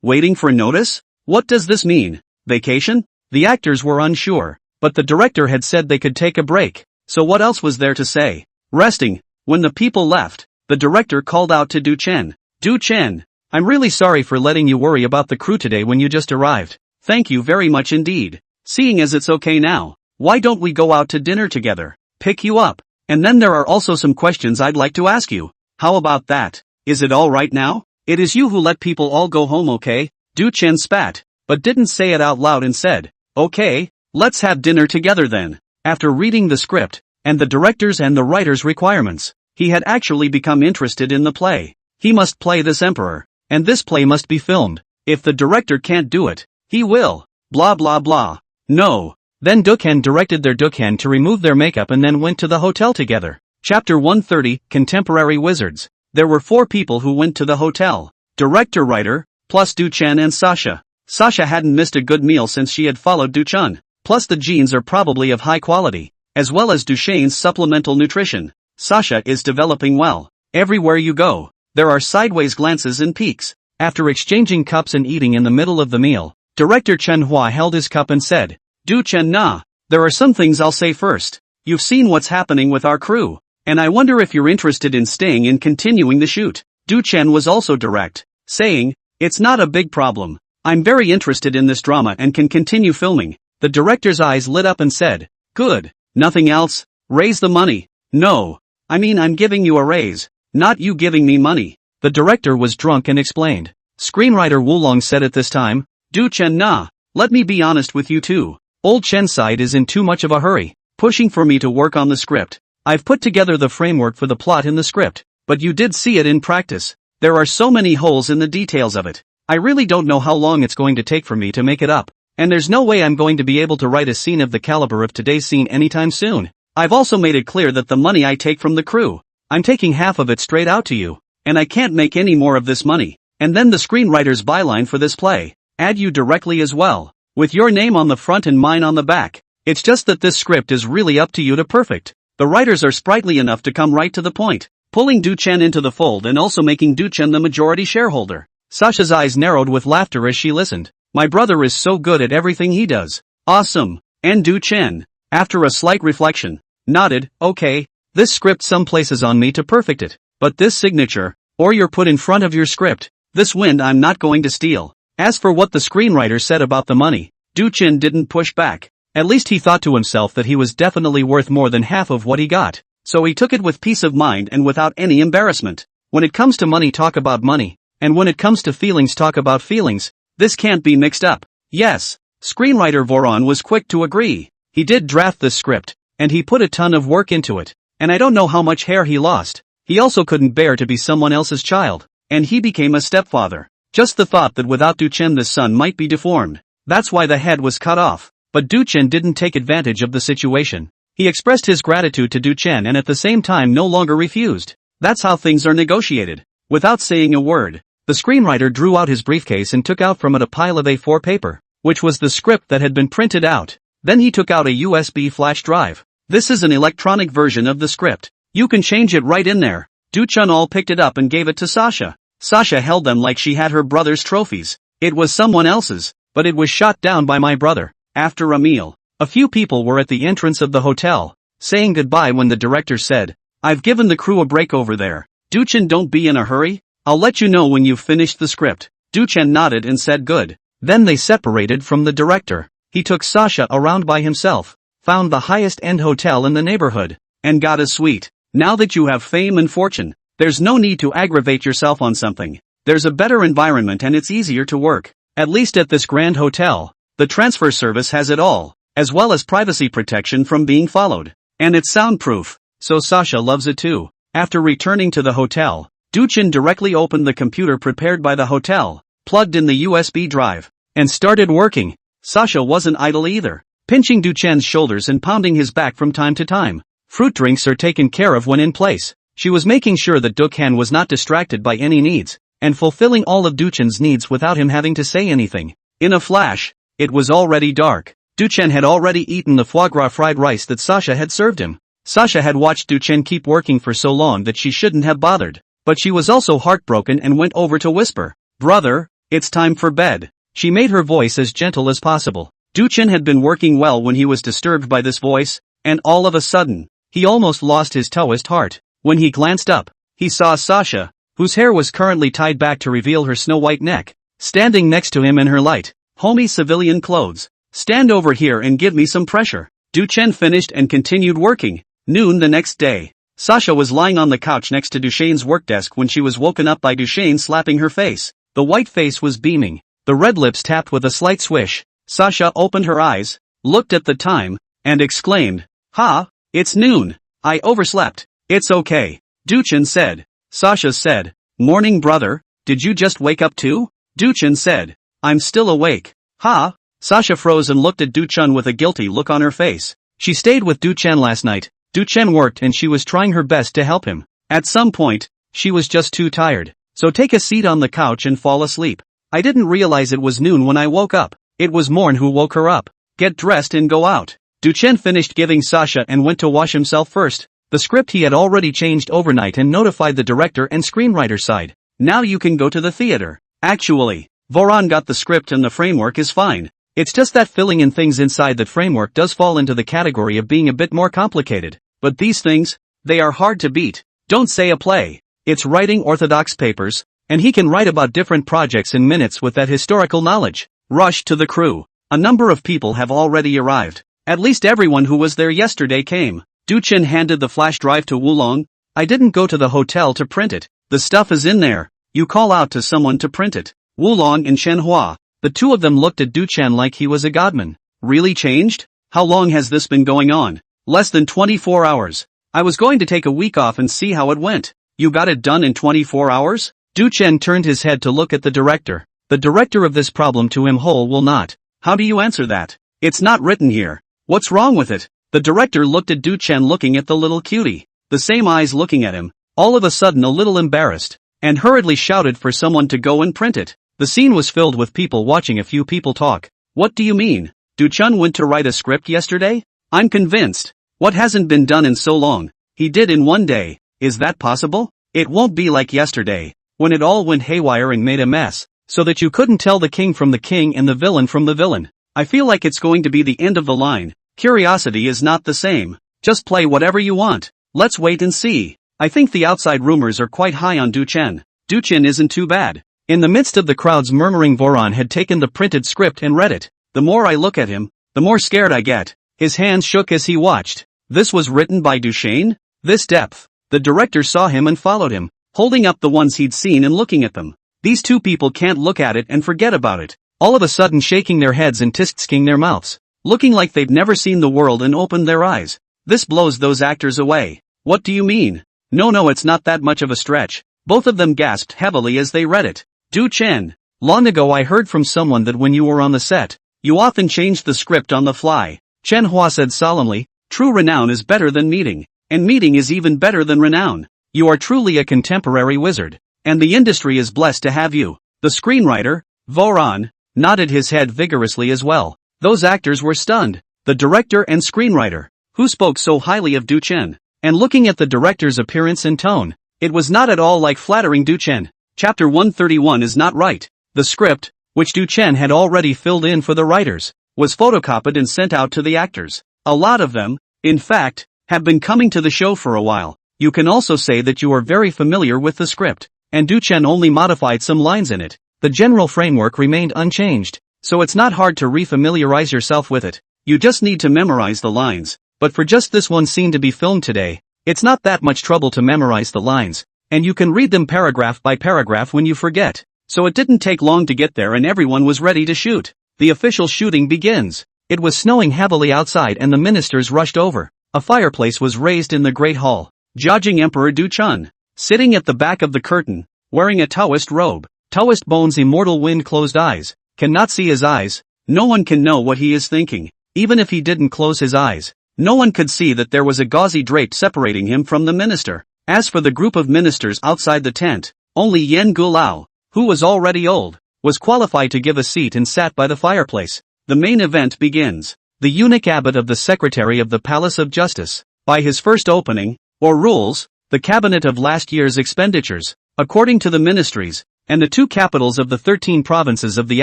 Waiting for notice? What does this mean? Vacation? The actors were unsure, but the director had said they could take a break, so what else was there to say? Resting. When the people left, the director called out to Duchen. Duchen, I'm really sorry for letting you worry about the crew today when you just arrived. Thank you very much indeed. Seeing as it's okay now, why don't we go out to dinner together? Pick you up. And then there are also some questions I'd like to ask you. How about that? Is it all right now? It is you who let people all go home, okay? Duchen spat, but didn't say it out loud and said, okay, let's have dinner together then. After reading the script, and the director's and the writer's requirements, he had actually become interested in the play. He must play this emperor, and this play must be filmed. If the director can't do it, he will. Blah blah blah. No. Then Duchen directed their Duchen to remove their makeup and then went to the hotel together. Chapter 130, Contemporary Wizards. There were 4 people who went to the hotel. Director-writer, plus Duchen and Sasha. Sasha hadn't missed a good meal since she had followed Duchen. Plus the genes are probably of high quality, as well as Duchesne's supplemental nutrition. Sasha is developing well. Everywhere you go, there are sideways glances and peeks. After exchanging cups and eating in the middle of the meal, Director Chen Hua held his cup and said, Du Chen Na, there are some things I'll say first. You've seen what's happening with our crew, and I wonder if you're interested in staying and continuing the shoot. Du Chen was also direct, saying, it's not a big problem. I'm very interested in this drama and can continue filming. The director's eyes lit up and said, good. Nothing else? Raise the money. No. I mean, I'm giving you a raise, not you giving me money. The director was drunk and explained. Screenwriter Wulong said at this time, Du Chen Na, let me be honest with you too. Old Chen's side is in too much of a hurry, pushing for me to work on the script. I've put together the framework for the plot in the script, but you did see it in practice. There are so many holes in the details of it. I really don't know how long it's going to take for me to make it up. And there's no way I'm going to be able to write a scene of the caliber of today's scene anytime soon. I've also made it clear that the money I take from the crew, I'm taking half of it straight out to you. And I can't make any more of this money. And then the screenwriter's byline for this play, add you directly as well, with your name on the front and mine on the back. It's just that this script is really up to you to perfect. The writers are sprightly enough to come right to the point, pulling Du Chen into the fold and also making Du Chen the majority shareholder. Sasha's eyes narrowed with laughter as she listened. My brother is so good at everything he does. Awesome. And Du Chen, after a slight reflection, nodded, okay, this script some places on me to perfect it. But this signature, or you're put in front of your script, this wind I'm not going to steal. As for what the screenwriter said about the money, Du Chen didn't push back. At least he thought to himself that he was definitely worth more than half of what he got. So he took it with peace of mind and without any embarrassment. When it comes to money, talk about money. And when it comes to feelings, talk about feelings. This can't be mixed up. Yes, screenwriter Voron was quick to agree. He did draft this script, and he put a ton of work into it. And I don't know how much hair he lost. He also couldn't bear to be someone else's child, and he became a stepfather. Just the thought that without Du Chen the son might be deformed. That's why the head was cut off. But Du Chen didn't take advantage of the situation. He expressed his gratitude to Du Chen and at the same time no longer refused. That's how things are negotiated. Without saying a word, the screenwriter drew out his briefcase and took out from it a pile of A4 paper, which was the script that had been printed out. Then he took out a USB flash drive. This is an electronic version of the script. You can change it right in there. Du Chen all picked it up and gave it to Sasha. Sasha held them like she had her brother's trophies. It was someone else's, but it was shot down by my brother. After a meal, a few people were at the entrance of the hotel, saying goodbye when the director said, I've given the crew a break over there. Du Chen, don't be in a hurry. I'll let you know when you've finished the script. Du Chen nodded and said good. Then they separated from the director. He took Sasha around by himself, found the highest-end hotel in the neighborhood, and got a suite. Now that you have fame and fortune, there's no need to aggravate yourself on something. There's a better environment and it's easier to work. At least at this grand hotel, the transfer service has it all, as well as privacy protection from being followed. And it's soundproof, so Sasha loves it too. After returning to the hotel, Du Chen directly opened the computer prepared by the hotel, plugged in the USB drive, and started working. Sasha wasn't idle either, pinching Du Chen's shoulders and pounding his back from time to time. Fruit drinks are taken care of when in place. She was making sure that Du Chen was not distracted by any needs, and fulfilling all of Du Chen's needs without him having to say anything. In a flash, it was already dark. Du Chen had already eaten the foie gras fried rice that Sasha had served him. Sasha had watched Du Chen keep working for so long that she shouldn't have bothered. But she was also heartbroken and went over to whisper, Brother, it's time for bed. She made her voice as gentle as possible. Du Chen had been working well when he was disturbed by this voice, and all of a sudden, he almost lost his Taoist heart. When he glanced up, he saw Sasha, whose hair was currently tied back to reveal her snow-white neck, standing next to him in her light, homey civilian clothes. Stand over here and give me some pressure. Du Chen finished and continued working. Noon the next day. Sasha was lying on the couch next to Duchesne's work desk when she was woken up by Duchesne slapping her face. The white face was beaming. The red lips tapped with a slight swish. Sasha opened her eyes, looked at the time, and exclaimed, Ha, it's noon. I overslept. It's okay. Du Chen said. Sasha said, Morning brother, did you just wake up too? Du Chen said, I'm still awake. Ha? Sasha froze and looked at Du Chen with a guilty look on her face. She stayed with Du Chen last night. Du Chen worked and she was trying her best to help him. At some point, she was just too tired. So take a seat on the couch and fall asleep. I didn't realize it was noon when I woke up. It was Morn who woke her up. get dressed and go out. Duchen finished giving Sasha and went to wash himself first. The script he had already changed overnight and notified the director and screenwriter side. Now you can go to the theater. Actually, Voron got the script and the framework is fine. It's just that filling in things inside that framework does fall into the category of being a bit more complicated. But these things, they are hard to beat. Don't say a play. It's writing orthodox papers, and he can write about different projects in minutes with that historical knowledge. Rush to the crew. A number of people have already arrived. At least everyone who was there yesterday came. Duchen handed the flash drive to Wulong. I didn't go to the hotel to print it. The stuff is in there. You call out to someone to print it. Wulong and Shenhua. The two of them looked at Duchen like he was a godman. Really changed? How long has this been going on? Less than 24 hours. I was going to take a week off and see how it went. You got it done in 24 hours? Duchen turned his head to look at the director. The director of this problem to him whole will not. How do you answer that? It's not written here. What's wrong with it? The director looked at Duchen looking at the little cutie. The same eyes looking at him. All of a sudden a little embarrassed. And hurriedly shouted for someone to go and print it. The scene was filled with people watching a few people talk. What do you mean? Duchen went to write a script yesterday? I'm convinced. What hasn't been done in so long? He did in one day. Is that possible? It won't be like yesterday, when it all went haywire and made a mess, so that you couldn't tell the king from the king and the villain from the villain. I feel like it's going to be the end of the line. Curiosity is not the same. Just play whatever you want. Let's wait and see. I think the outside rumors are quite high on Duchen. Duchen isn't too bad. In the midst of the crowd's murmuring, Voron had taken the printed script and read it. The more I look at him, the more scared I get. His hands shook as he watched. This was written by Duchesne? This depth. The director saw him and followed him, holding up the ones he'd seen and looking at them. These two people can't look at it and forget about it. All of a sudden shaking their heads and tisking their mouths. Looking like they've never seen the world and opened their eyes. This blows those actors away. What do you mean? No, it's not that much of a stretch. Both of them gasped heavily as they read it. Duchen. Long ago I heard from someone that when you were on the set, you often changed the script on the fly. Shenhua said solemnly, true renown is better than meeting, and meeting is even better than renown. You are truly a contemporary wizard, and the industry is blessed to have you. The screenwriter, Voron, nodded his head vigorously as well. Those actors were stunned. The director and screenwriter, who spoke so highly of Duchen, and looking at the director's appearance and tone, it was not at all like flattering Duchen. Chapter 131 is not right. The script, which Duchen had already filled in for the writers, was photocopied and sent out to the actors. A lot of them, in fact, have been coming to the show for a while. You can also say that you are very familiar with the script, and Duchen only modified some lines in it. The general framework remained unchanged, so it's not hard to refamiliarize yourself with it. You just need to memorize the lines. But for just this one scene to be filmed today, it's not that much trouble to memorize the lines. And you can read them paragraph by paragraph when you forget. So it didn't take long to get there and everyone was ready to shoot. The official shooting begins. It was snowing heavily outside and the ministers rushed over. A fireplace was raised in the great hall. Judging Emperor Duchen, sitting at the back of the curtain, wearing a Taoist robe. Taoist Bone's immortal wind-closed eyes, cannot see his eyes. No one can know what he is thinking. Even if he didn't close his eyes, no one could see that there was a gauzy drape separating him from the minister. As for the group of ministers outside the tent, only Yen Gulao, who was already old, was qualified to give a seat and sat by the fireplace. The main event begins. The eunuch abbot of the Secretary of the Palace of Justice, by his first opening, or rules, the cabinet of last year's expenditures, according to the ministries, and the 2 capitals of the 13 provinces of the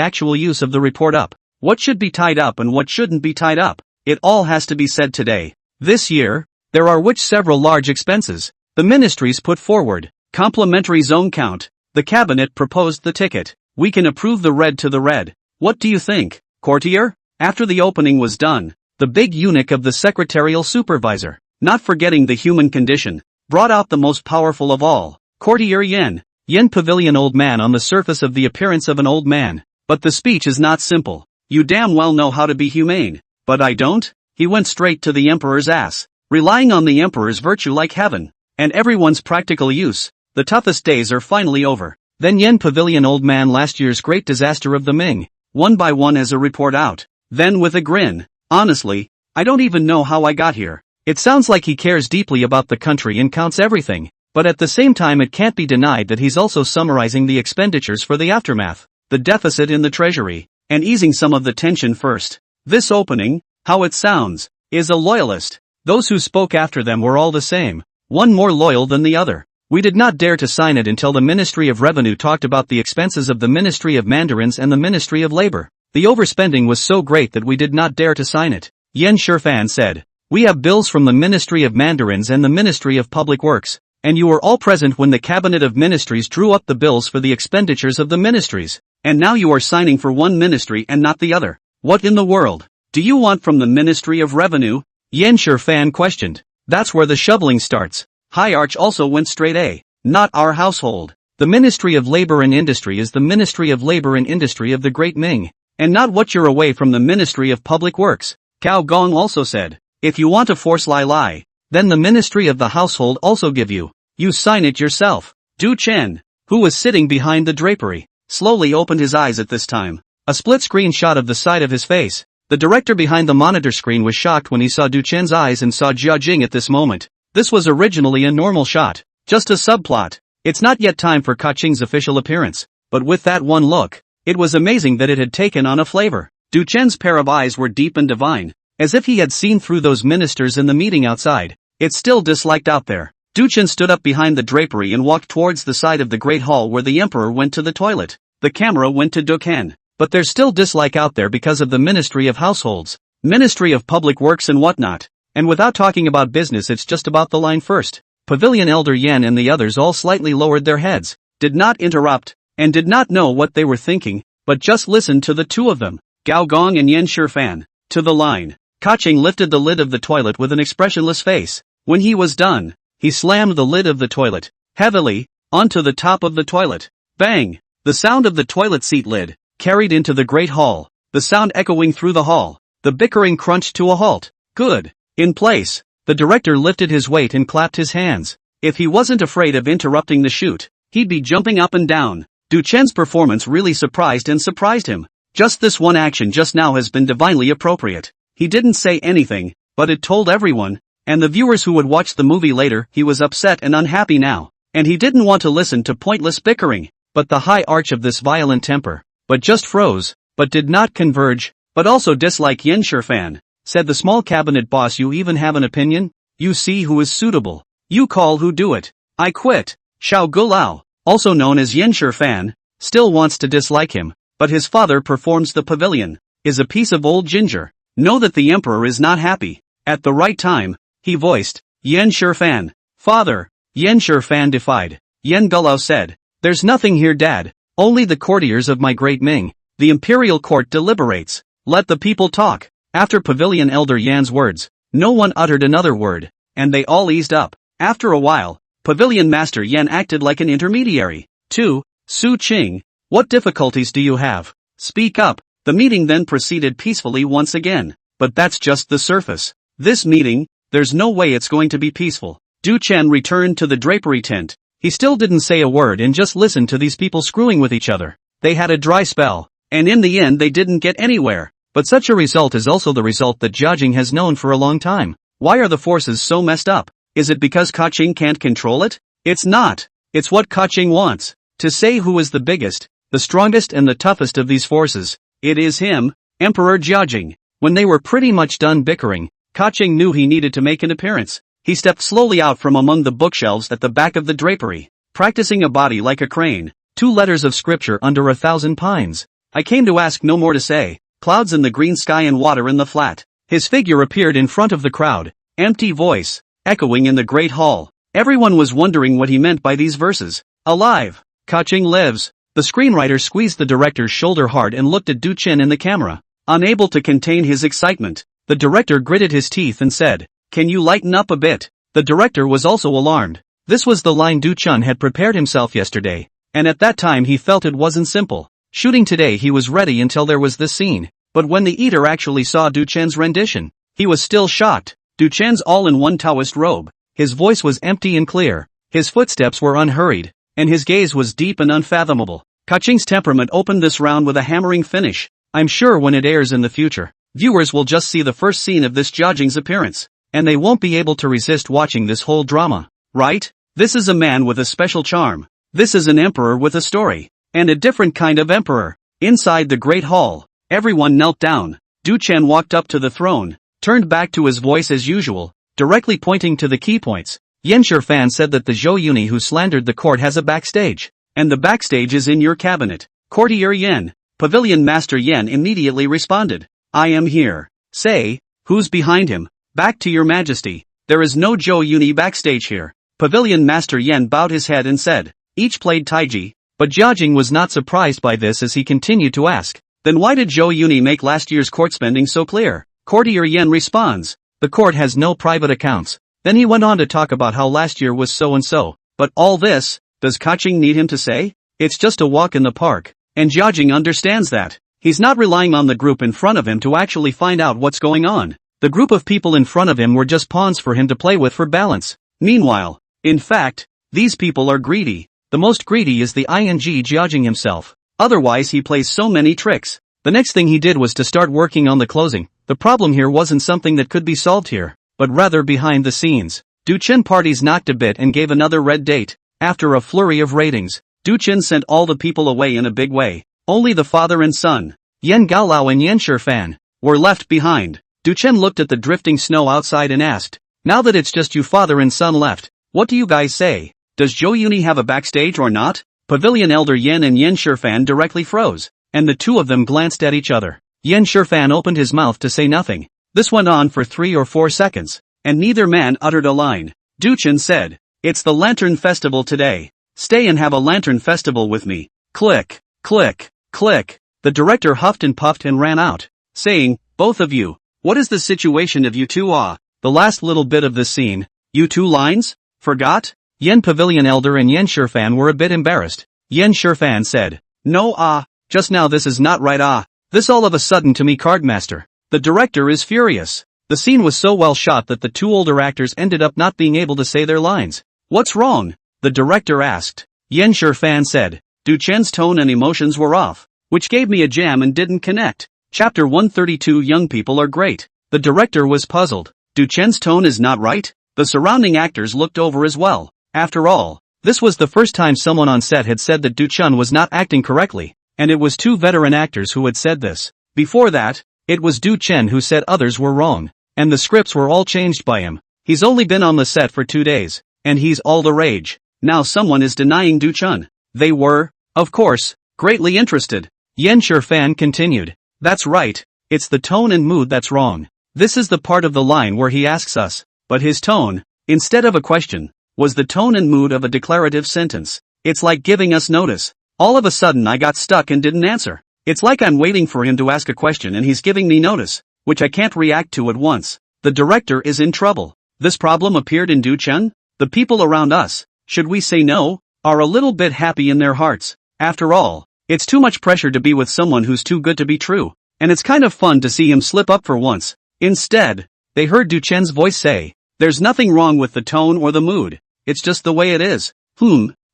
actual use of the report up. What should be tied up and what shouldn't be tied up, it all has to be said today. This year, there are which several large expenses. The ministries put forward, complementary zone count, the cabinet proposed the ticket. We can approve the red to the red. What do you think, courtier? After the opening was done, the big eunuch of the secretarial supervisor, not forgetting the human condition, brought out the most powerful of all, courtier Yen. Yen Pavilion old man on the surface of the appearance of an old man. But the speech is not simple. You damn well know how to be humane. But I don't? He went straight to the emperor's ass, relying on the emperor's virtue like heaven. And everyone's practical use. The toughest days are finally over. Then Yen Pavilion old man last year's great disaster of the Ming, one by one as a report out. Then with a grin, honestly, I don't even know how I got here. It sounds like he cares deeply about the country and counts everything. But at the same time it can't be denied that he's also summarizing the expenditures for the aftermath, the deficit in the treasury, and easing some of the tension first. This opening, how it sounds, is a loyalist. Those who spoke after them were all the same, one more loyal than the other. We did not dare to sign it until the Ministry of Revenue talked about the expenses of the Ministry of Mandarins and the Ministry of Labor. The overspending was so great that we did not dare to sign it. Yen Shifan said, "We have bills from the Ministry of Mandarins and the Ministry of Public Works, and you were all present when the Cabinet of Ministries drew up the bills for the expenditures of the ministries, and now you are signing for one ministry and not the other. What in the world do you want from the Ministry of Revenue?" Yen Shifan questioned. "That's where the shoveling starts." High Arch also went straight A. "Not our household. The Ministry of Labor and Industry is the Ministry of Labor and Industry of the Great Ming, and not what you're away from the Ministry of Public Works." Cao Gong also said, "If you want to force Lai, then the Ministry of the Household also give you. You sign it yourself." Du Chen, who was sitting behind the drapery, slowly opened his eyes at this time. A split screen shot of the side of his face. The director behind the monitor screen was shocked when he saw Du Chen's eyes and saw Jia Jing at this moment. This was originally a normal shot, just a subplot. It's not yet time for Ka Qing's official appearance, but with that one look, it was amazing that it had taken on a flavor. Du Chen's pair of eyes were deep and divine, as if he had seen through those ministers in the meeting outside. It's still disliked out there. Du Chen stood up behind the drapery and walked towards the side of the great hall where the emperor went to the toilet. The camera went to Dukan. But there's still dislike out there because of the Ministry of Households, Ministry of Public Works and whatnot. And without talking about business, it's just about the line first. Pavilion Elder Yan and the others all slightly lowered their heads, did not interrupt, and did not know what they were thinking, but just listened to the two of them, Gao Gong and Yen Shifan. To the line. Ka Qing lifted the lid of the toilet with an expressionless face. When he was done, he slammed the lid of the toilet, heavily, onto the top of the toilet. Bang! The sound of the toilet seat lid, carried into the great hall, the sound echoing through the hall. The bickering crunched to a halt. Good. In place. The director lifted his weight and clapped his hands. If he wasn't afraid of interrupting the shoot, he'd be jumping up and down. Du Chen's performance really surprised him. Just this one action just now has been divinely appropriate. He didn't say anything, but it told everyone, and the viewers who would watch the movie later, he was upset and unhappy now, and he didn't want to listen to pointless bickering. But the high arch of this violent temper, but just froze, but did not converge, but also dislike Yen Shifan. Said the small cabinet boss, "You even have an opinion? You see who is suitable. You call who do it. I quit." Xiao Gulao, also known as Yen Shifan, still wants to dislike him, but his father performs the pavilion, is a piece of old ginger. Know that the emperor is not happy. At the right time, he voiced, "Yen Shifan." "Father." Yen Shifan defied. Yen Gulao said, "There's nothing here, Dad. Only the courtiers of my great Ming. The imperial court deliberates. Let the people talk." After Pavilion Elder Yan's words, no one uttered another word, and they all eased up. After a while, Pavilion Master Yan acted like an intermediary. "2. Su Qing, what difficulties do you have? Speak up." The meeting then proceeded peacefully once again. But that's just the surface. This meeting, there's no way it's going to be peaceful. Du Chen returned to the drapery tent. He still didn't say a word and just listened to these people screwing with each other. They had a dry spell, and in the end they didn't get anywhere. But such a result is also the result that Jia Jing has known for a long time. Why are the forces so messed up? Is it because Ka Qing can't control it? It's not. It's what Ka Qing wants. To say who is the biggest, the strongest and the toughest of these forces, it is him, Emperor Jia Jing. When they were pretty much done bickering, Ka Qing knew he needed to make an appearance. He stepped slowly out from among the bookshelves at the back of the drapery, practicing a body like a crane. 2 letters of scripture under 1,000 pines. I came to ask, no more to say. Clouds in the green sky and water in the flat. His figure appeared in front of the crowd, empty voice, echoing in the great hall. Everyone was wondering what he meant by these verses. Alive! Ka Qing lives. The screenwriter squeezed the director's shoulder hard and looked at Du Chen in the camera. Unable to contain his excitement, the director gritted his teeth and said, "Can you lighten up a bit?" The director was also alarmed. This was the line Du Chen had prepared himself yesterday, and at that time he felt it wasn't simple. Shooting today he was ready until there was this scene, but when the eater actually saw Du Chen's rendition, he was still shocked. Du Chen's all-in-one Taoist robe, his voice was empty and clear, his footsteps were unhurried, and his gaze was deep and unfathomable. Ka Qing's temperament opened this round with a hammering finish. I'm sure when it airs in the future, viewers will just see the first scene of this Jia Jing's appearance, and they won't be able to resist watching this whole drama, right? This is a man with a special charm. This is an emperor with a story. And a different kind of emperor. Inside the great hall, everyone knelt down. Du Chen walked up to the throne, turned back to his voice as usual, directly pointing to the key points. Yan Shifan said that the Zhou Yuni who slandered the court has a backstage. And the backstage is in your cabinet. Courtier Yan. Pavilion Master Yan immediately responded. I am here. Say, who's behind him? Back to your majesty. There is no Zhou Yuni backstage here. Pavilion Master Yan bowed his head and said. Each played Taiji, but Jiajing was not surprised by this as he continued to ask. Then why did Zhou Yuni make last year's court spending so clear? Courtier Yan responds. The court has no private accounts. Then he went on to talk about how last year was so and so. But all this, does Kaching need him to say? It's just a walk in the park. And Jiajing understands that. He's not relying on the group in front of him to actually find out what's going on. The group of people in front of him were just pawns for him to play with for balance. Meanwhile, in fact, these people are greedy. The most greedy is the ING Jiajing himself. Otherwise he plays so many tricks. The next thing he did was to start working on the closing. The problem here wasn't something that could be solved here, but rather behind the scenes. Du Chen parties knocked a bit and gave another red date. After a flurry of ratings, Du Chen sent all the people away in a big way. Only the father and son, Yan Gaolao and Yan Shifan, were left behind. Du Chen looked at the drifting snow outside and asked, now that it's just you father and son left, what do you guys say? Does Zhou Yuni have a backstage or not? Pavilion Elder Yan and Yan Shifan directly froze, and the two of them glanced at each other. Yan Shifan opened his mouth to say nothing. This went on for 3 or 4 seconds, and neither man uttered a line. Du Chen said, it's the Lantern Festival today. Stay and have a Lantern Festival with me. Click, click, click. The director huffed and puffed and ran out, saying, both of you, what is the situation of you two? The last little bit of the scene, you 2 lines? Forgot? Yan Pavilion Elder and Yan Shifan were a bit embarrassed. Yan Shifan said, no just now this is not right this all of a sudden to me Cardmaster. The director is furious. The scene was so well shot that the 2 older actors ended up not being able to say their lines. What's wrong? The director asked. Yan Shifan said, Du Chen's tone and emotions were off, which gave me a jam and didn't connect. Chapter 132 Young people are great. The director was puzzled. Du Chen's tone is not right? The surrounding actors looked over as well. After all, this was the first time someone on set had said that Du Chen was not acting correctly, and it was 2 veteran actors who had said this. Before that, it was Du Chen who said others were wrong, and the scripts were all changed by him. He's only been on the set for 2 days, and he's all the rage. Now someone is denying Du Chen. They were, of course, greatly interested. Yan Shifan continued. That's right, it's the tone and mood that's wrong. This is the part of the line where he asks us, but his tone, instead of a question, was the tone and mood of a declarative sentence. It's like giving us notice. All of a sudden I got stuck and didn't answer. It's like I'm waiting for him to ask a question and he's giving me notice, which I can't react to at once. The director is in trouble. This problem appeared in Du Chen? The people around us, should we say no, are a little bit happy in their hearts. After all, it's too much pressure to be with someone who's too good to be true, and it's kind of fun to see him slip up for once. Instead, they heard Du Chen's voice say, there's nothing wrong with the tone or the mood, it's just the way it is.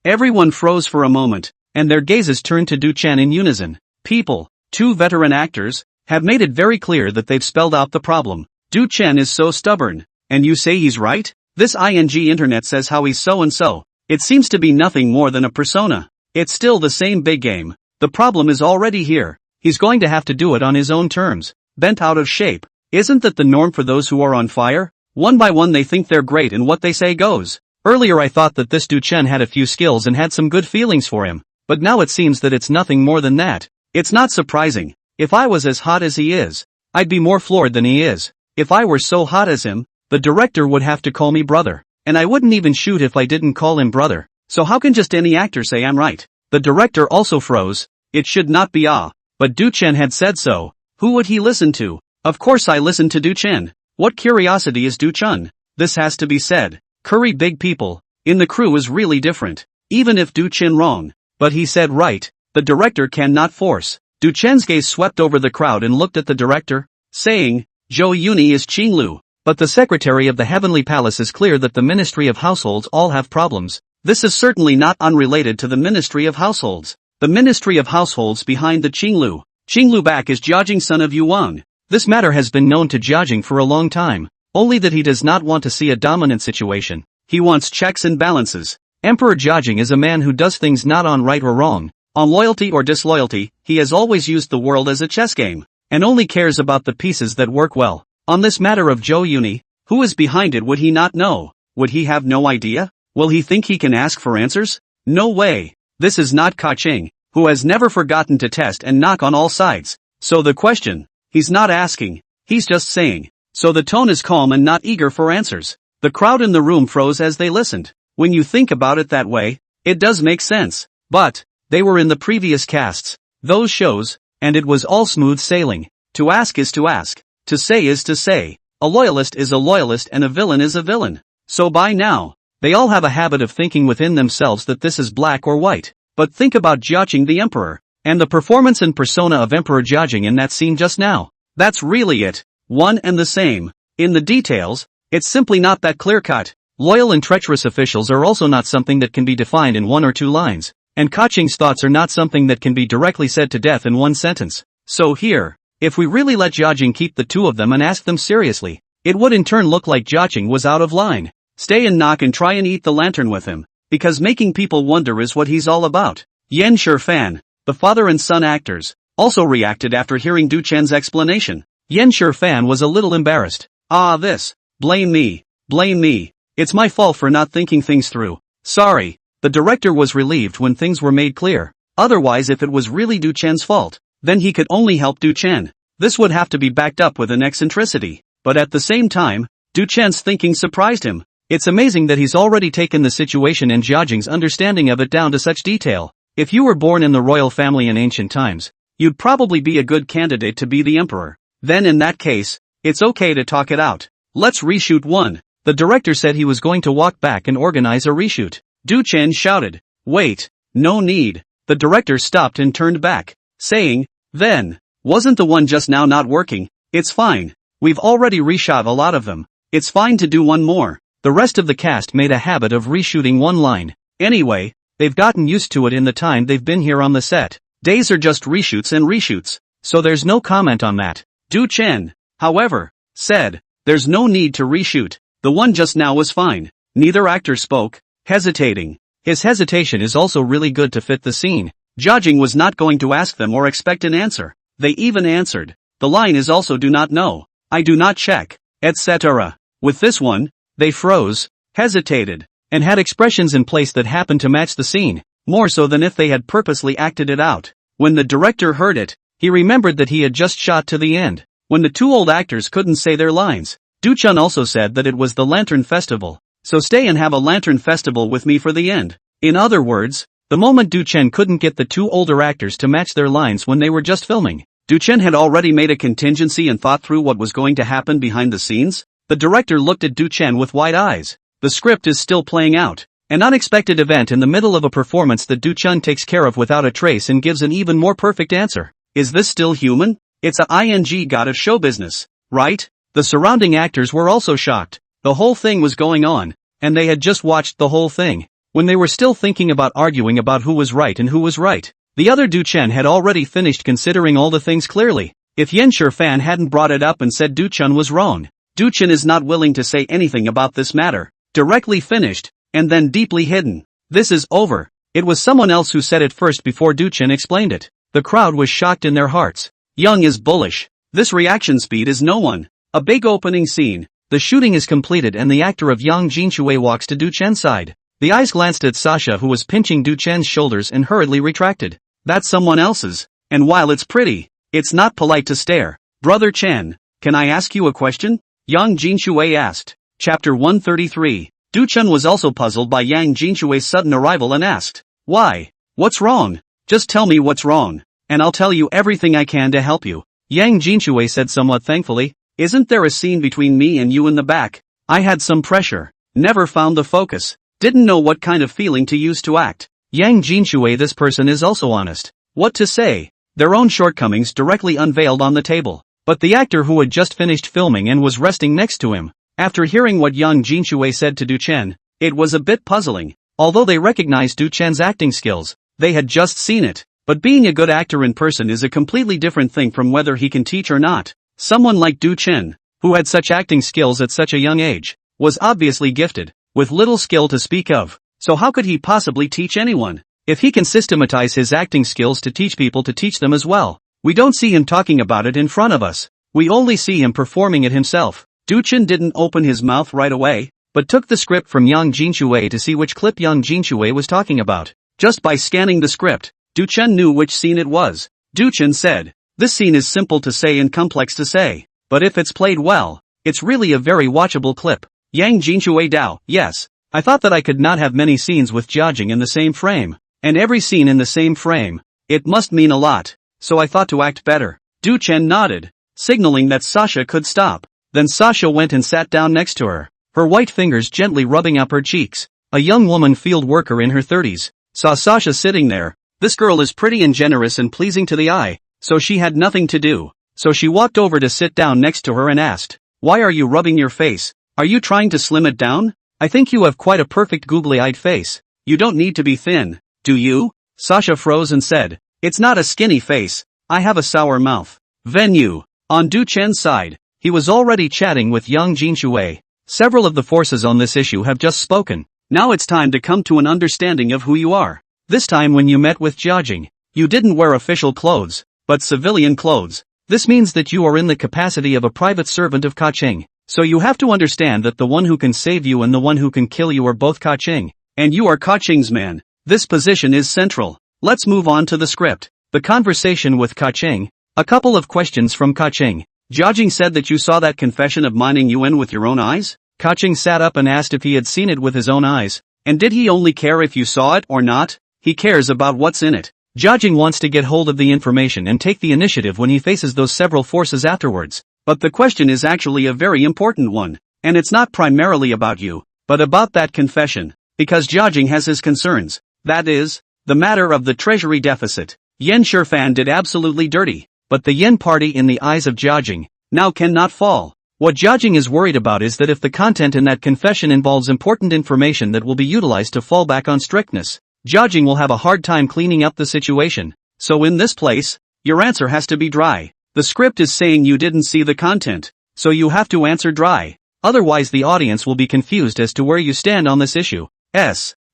Everyone froze for a moment, and their gazes turned to Du Chen in unison. People, 2 veteran actors, have made it very clear that they've spelled out the problem. Du Chen is so stubborn, and you say he's right? This ING internet says how he's so and so. It seems to be nothing more than a persona. It's still the same big game. The problem is already here. He's going to have to do it on his own terms. Bent out of shape. Isn't that the norm for those who are on fire? One by one they think they're great and what they say goes. Earlier I thought that this Du Chen had a few skills and had some good feelings for him, but now it seems that it's nothing more than that. It's not surprising. If I was as hot as he is, I'd be more floored than he is. If I were so hot as him, the director would have to call me brother, and I wouldn't even shoot if I didn't call him brother. So how can just any actor say I'm right? The director also froze. It should not be but Du Chen had said so. Who would he listen to? Of course I listened to Du Chen. What curiosity is Du Chen? This has to be said. Curry big people in the crew is really different. Even if Du Chen wrong, but he said right, the director cannot force. Du Chen's gaze swept over the crowd and looked at the director, saying, Zhou Yuni is Qinglu, but the secretary of the Heavenly Palace is clear that the Ministry of Households all have problems. This is certainly not unrelated to the Ministry of Households. The Ministry of Households behind the Qinglu. Qinglu back is Jiajing son of Yuan. This matter has been known to Jiajing for a long time, only that he does not want to see a dominant situation. He wants checks and balances. Emperor Jiajing is a man who does things not on right or wrong, on loyalty or disloyalty. He has always used the world as a chess game. and only cares about the pieces that work well. On this matter of Joe Uni, who is behind it would he not know? Would he have no idea? Will he think he can ask for answers? No way. This is not Ka-ching, who has never forgotten to test and knock on all sides. So the question, he's not asking, he's just saying. So the tone is calm and not eager for answers. The crowd in the room froze as they listened. When you think about it that way, it does make sense. But, they were in the previous casts, those shows, and it was all smooth sailing. To ask is to ask. To say is to say. A loyalist is a loyalist and a villain is a villain. So by now, they all have a habit of thinking within themselves that this is black or white. But think about Jiaqing the Emperor, and the performance and persona of Emperor Jiaqing in that scene just now. That's really it. One and the same. In the details, it's simply not that clear-cut. Loyal and treacherous officials are also not something that can be defined in one or two lines, and Ka-ching's thoughts are not something that can be directly said to death in one sentence. So here, if we really let Jiaqing keep the two of them and ask them seriously, it would in turn look like Jiaqing was out of line. Stay and knock and try and eat the lantern with him, because making people wonder is what he's all about. Yan Shifan, the father and son actors, also reacted after hearing Du Chen's explanation. Yan Shifan was a little embarrassed. Blame me. It's my fault for not thinking things through. Sorry. The director was relieved when things were made clear. Otherwise, if it was really Du Chen's fault, then he could only help Du Chen. This would have to be backed up with an eccentricity. But at the same time, Du Chen's thinking surprised him. It's amazing that he's already taken the situation and Jiaqing's understanding of it down to such detail. If you were born in the royal family in ancient times, you'd probably be a good candidate to be the emperor. Then in that case, it's okay to talk it out. Let's reshoot one. The director said he was going to walk back and organize a reshoot. Du Chen shouted, "Wait, no need." The director stopped and turned back, saying, "Then, wasn't the one just now not working? It's fine. We've already reshot a lot of them. It's fine to do one more." The rest of the cast made a habit of reshooting one line. Anyway, they've gotten used to it in the time they've been here on the set. Days are just reshoots and reshoots, so there's no comment on that. Du Chen, however, said, "There's no need to reshoot. The one just now was fine." Neither actor spoke, hesitating. His hesitation is also really good to fit the scene. Jiaqing was not going to ask them or expect an answer. They even answered. The line is also "do not know," "I do not check," etc. With this one, they froze, hesitated, and had expressions in place that happened to match the scene, more so than if they had purposely acted it out. When the director heard it, he remembered that he had just shot to the end, when the two old actors couldn't say their lines. Du Chen also said that it was the Lantern Festival, so stay and have a Lantern Festival with me for the end. In other words, the moment Du Chen couldn't get the two older actors to match their lines when they were just filming, Du Chen had already made a contingency and thought through what was going to happen behind the scenes. The director looked at Du Chen with wide eyes. The script is still playing out. An unexpected event in the middle of a performance that Du Chen takes care of without a trace and gives an even more perfect answer. Is this still human? It's a ing god of show business, right? The surrounding actors were also shocked. The whole thing was going on, and they had just watched the whole thing, when they were still thinking about arguing about who was right and who was right. The other Du Chen had already finished considering all the things clearly. If Yan Shifan hadn't brought it up and said Du Chen was wrong, Du Chen is not willing to say anything about this matter. Directly finished, and then deeply hidden. This is over. It was someone else who said it first before Du Chen explained it. The crowd was shocked in their hearts. Young is bullish. This reaction speed is no one. A big opening scene. The shooting is completed and the actor of Yang Jinshui walks to Du Chen's side. The eyes glanced at Sasha, who was pinching Du Chen's shoulders, and hurriedly retracted. That's someone else's. And while it's pretty, it's not polite to stare. Brother Chen, can I ask you a question? Yang Jinshui asked. Chapter 133. Du Chen was also puzzled by Yang Jinshui's sudden arrival and asked, "Why? What's wrong? Just tell me what's wrong, and I'll tell you everything I can to help you." Yang Jinshui said somewhat thankfully, "Isn't there a scene between me and you in the back? I had some pressure, never found the focus, didn't know what kind of feeling to use to act." Yang Jinshui, this person is also honest. What to say? Their own shortcomings directly unveiled on the table. But the actor who had just finished filming and was resting next to him, after hearing what Yang Jinshui said to Du Chen, it was a bit puzzling. Although they recognized Du Chen's acting skills, they had just seen it. But being a good actor in person is a completely different thing from whether he can teach or not. Someone like Du Chen, who had such acting skills at such a young age, was obviously gifted, with little skill to speak of. So how could he possibly teach anyone? If he can systematize his acting skills to teach people to teach them as well, We don't see him talking about it in front of us. We only see him performing it himself. Duchen didn't open his mouth right away, but took the script from Yang Jinchue to see which clip Yang Jinchue was talking about. Just by scanning the script, Duchen knew which scene it was. Duchen said, "This scene is simple to say and complex to say, but if it's played well, it's really a very watchable clip." Yang Jinchue Dao, yes. I thought that I could not have many scenes with Jiajing in the same frame, and every scene in the same frame. It must mean a lot, so I thought to act better. Duchen nodded, signaling that Sasha could stop. Then Sasha went and sat down next to her, her white fingers gently rubbing up her cheeks. A young woman field worker in her 30s, saw Sasha sitting there. This girl is pretty and generous and pleasing to the eye, so she had nothing to do. So she walked over to sit down next to her and asked, "Why are you rubbing your face? Are you trying to slim it down? I think you have quite a perfect googly-eyed face. You don't need to be thin, do you?" Sasha froze and said, "It's not a skinny face, I have a sour mouth." Venue. On Duchen's side, he was already chatting with Yang Jinchue. Several of the forces on this issue have just spoken. Now it's time to come to an understanding of who you are. This time when you met with Jiajing, you didn't wear official clothes, but civilian clothes. This means that you are in the capacity of a private servant of Kaching. So you have to understand that the one who can save you and the one who can kill you are both Kaching. And you are Kaching's man. This position is central. Let's move on to the script. The conversation with Kaching. A couple of questions from Kaching. Jiajing said that you saw that confession of mining Yuan with your own eyes? Kaching sat up and asked if he had seen it with his own eyes. And did he only care if you saw it or not? He cares about what's in it. Jiajing wants to get hold of the information and take the initiative when he faces those several forces afterwards. But the question is actually a very important one. And it's not primarily about you, but about that confession. Because Jiajing has his concerns. That is, the matter of the treasury deficit. Yen Shifan did absolutely dirty. But the Yen party in the eyes of Jiajing now cannot fall. What Jiajing is worried about is that if the content in that confession involves important information that will be utilized to fall back on strictness, Jiajing will have a hard time cleaning up the situation. So in this place, your answer has to be dry. The script is saying you didn't see the content, so you have to answer dry. Otherwise the audience will be confused as to where you stand on this issue.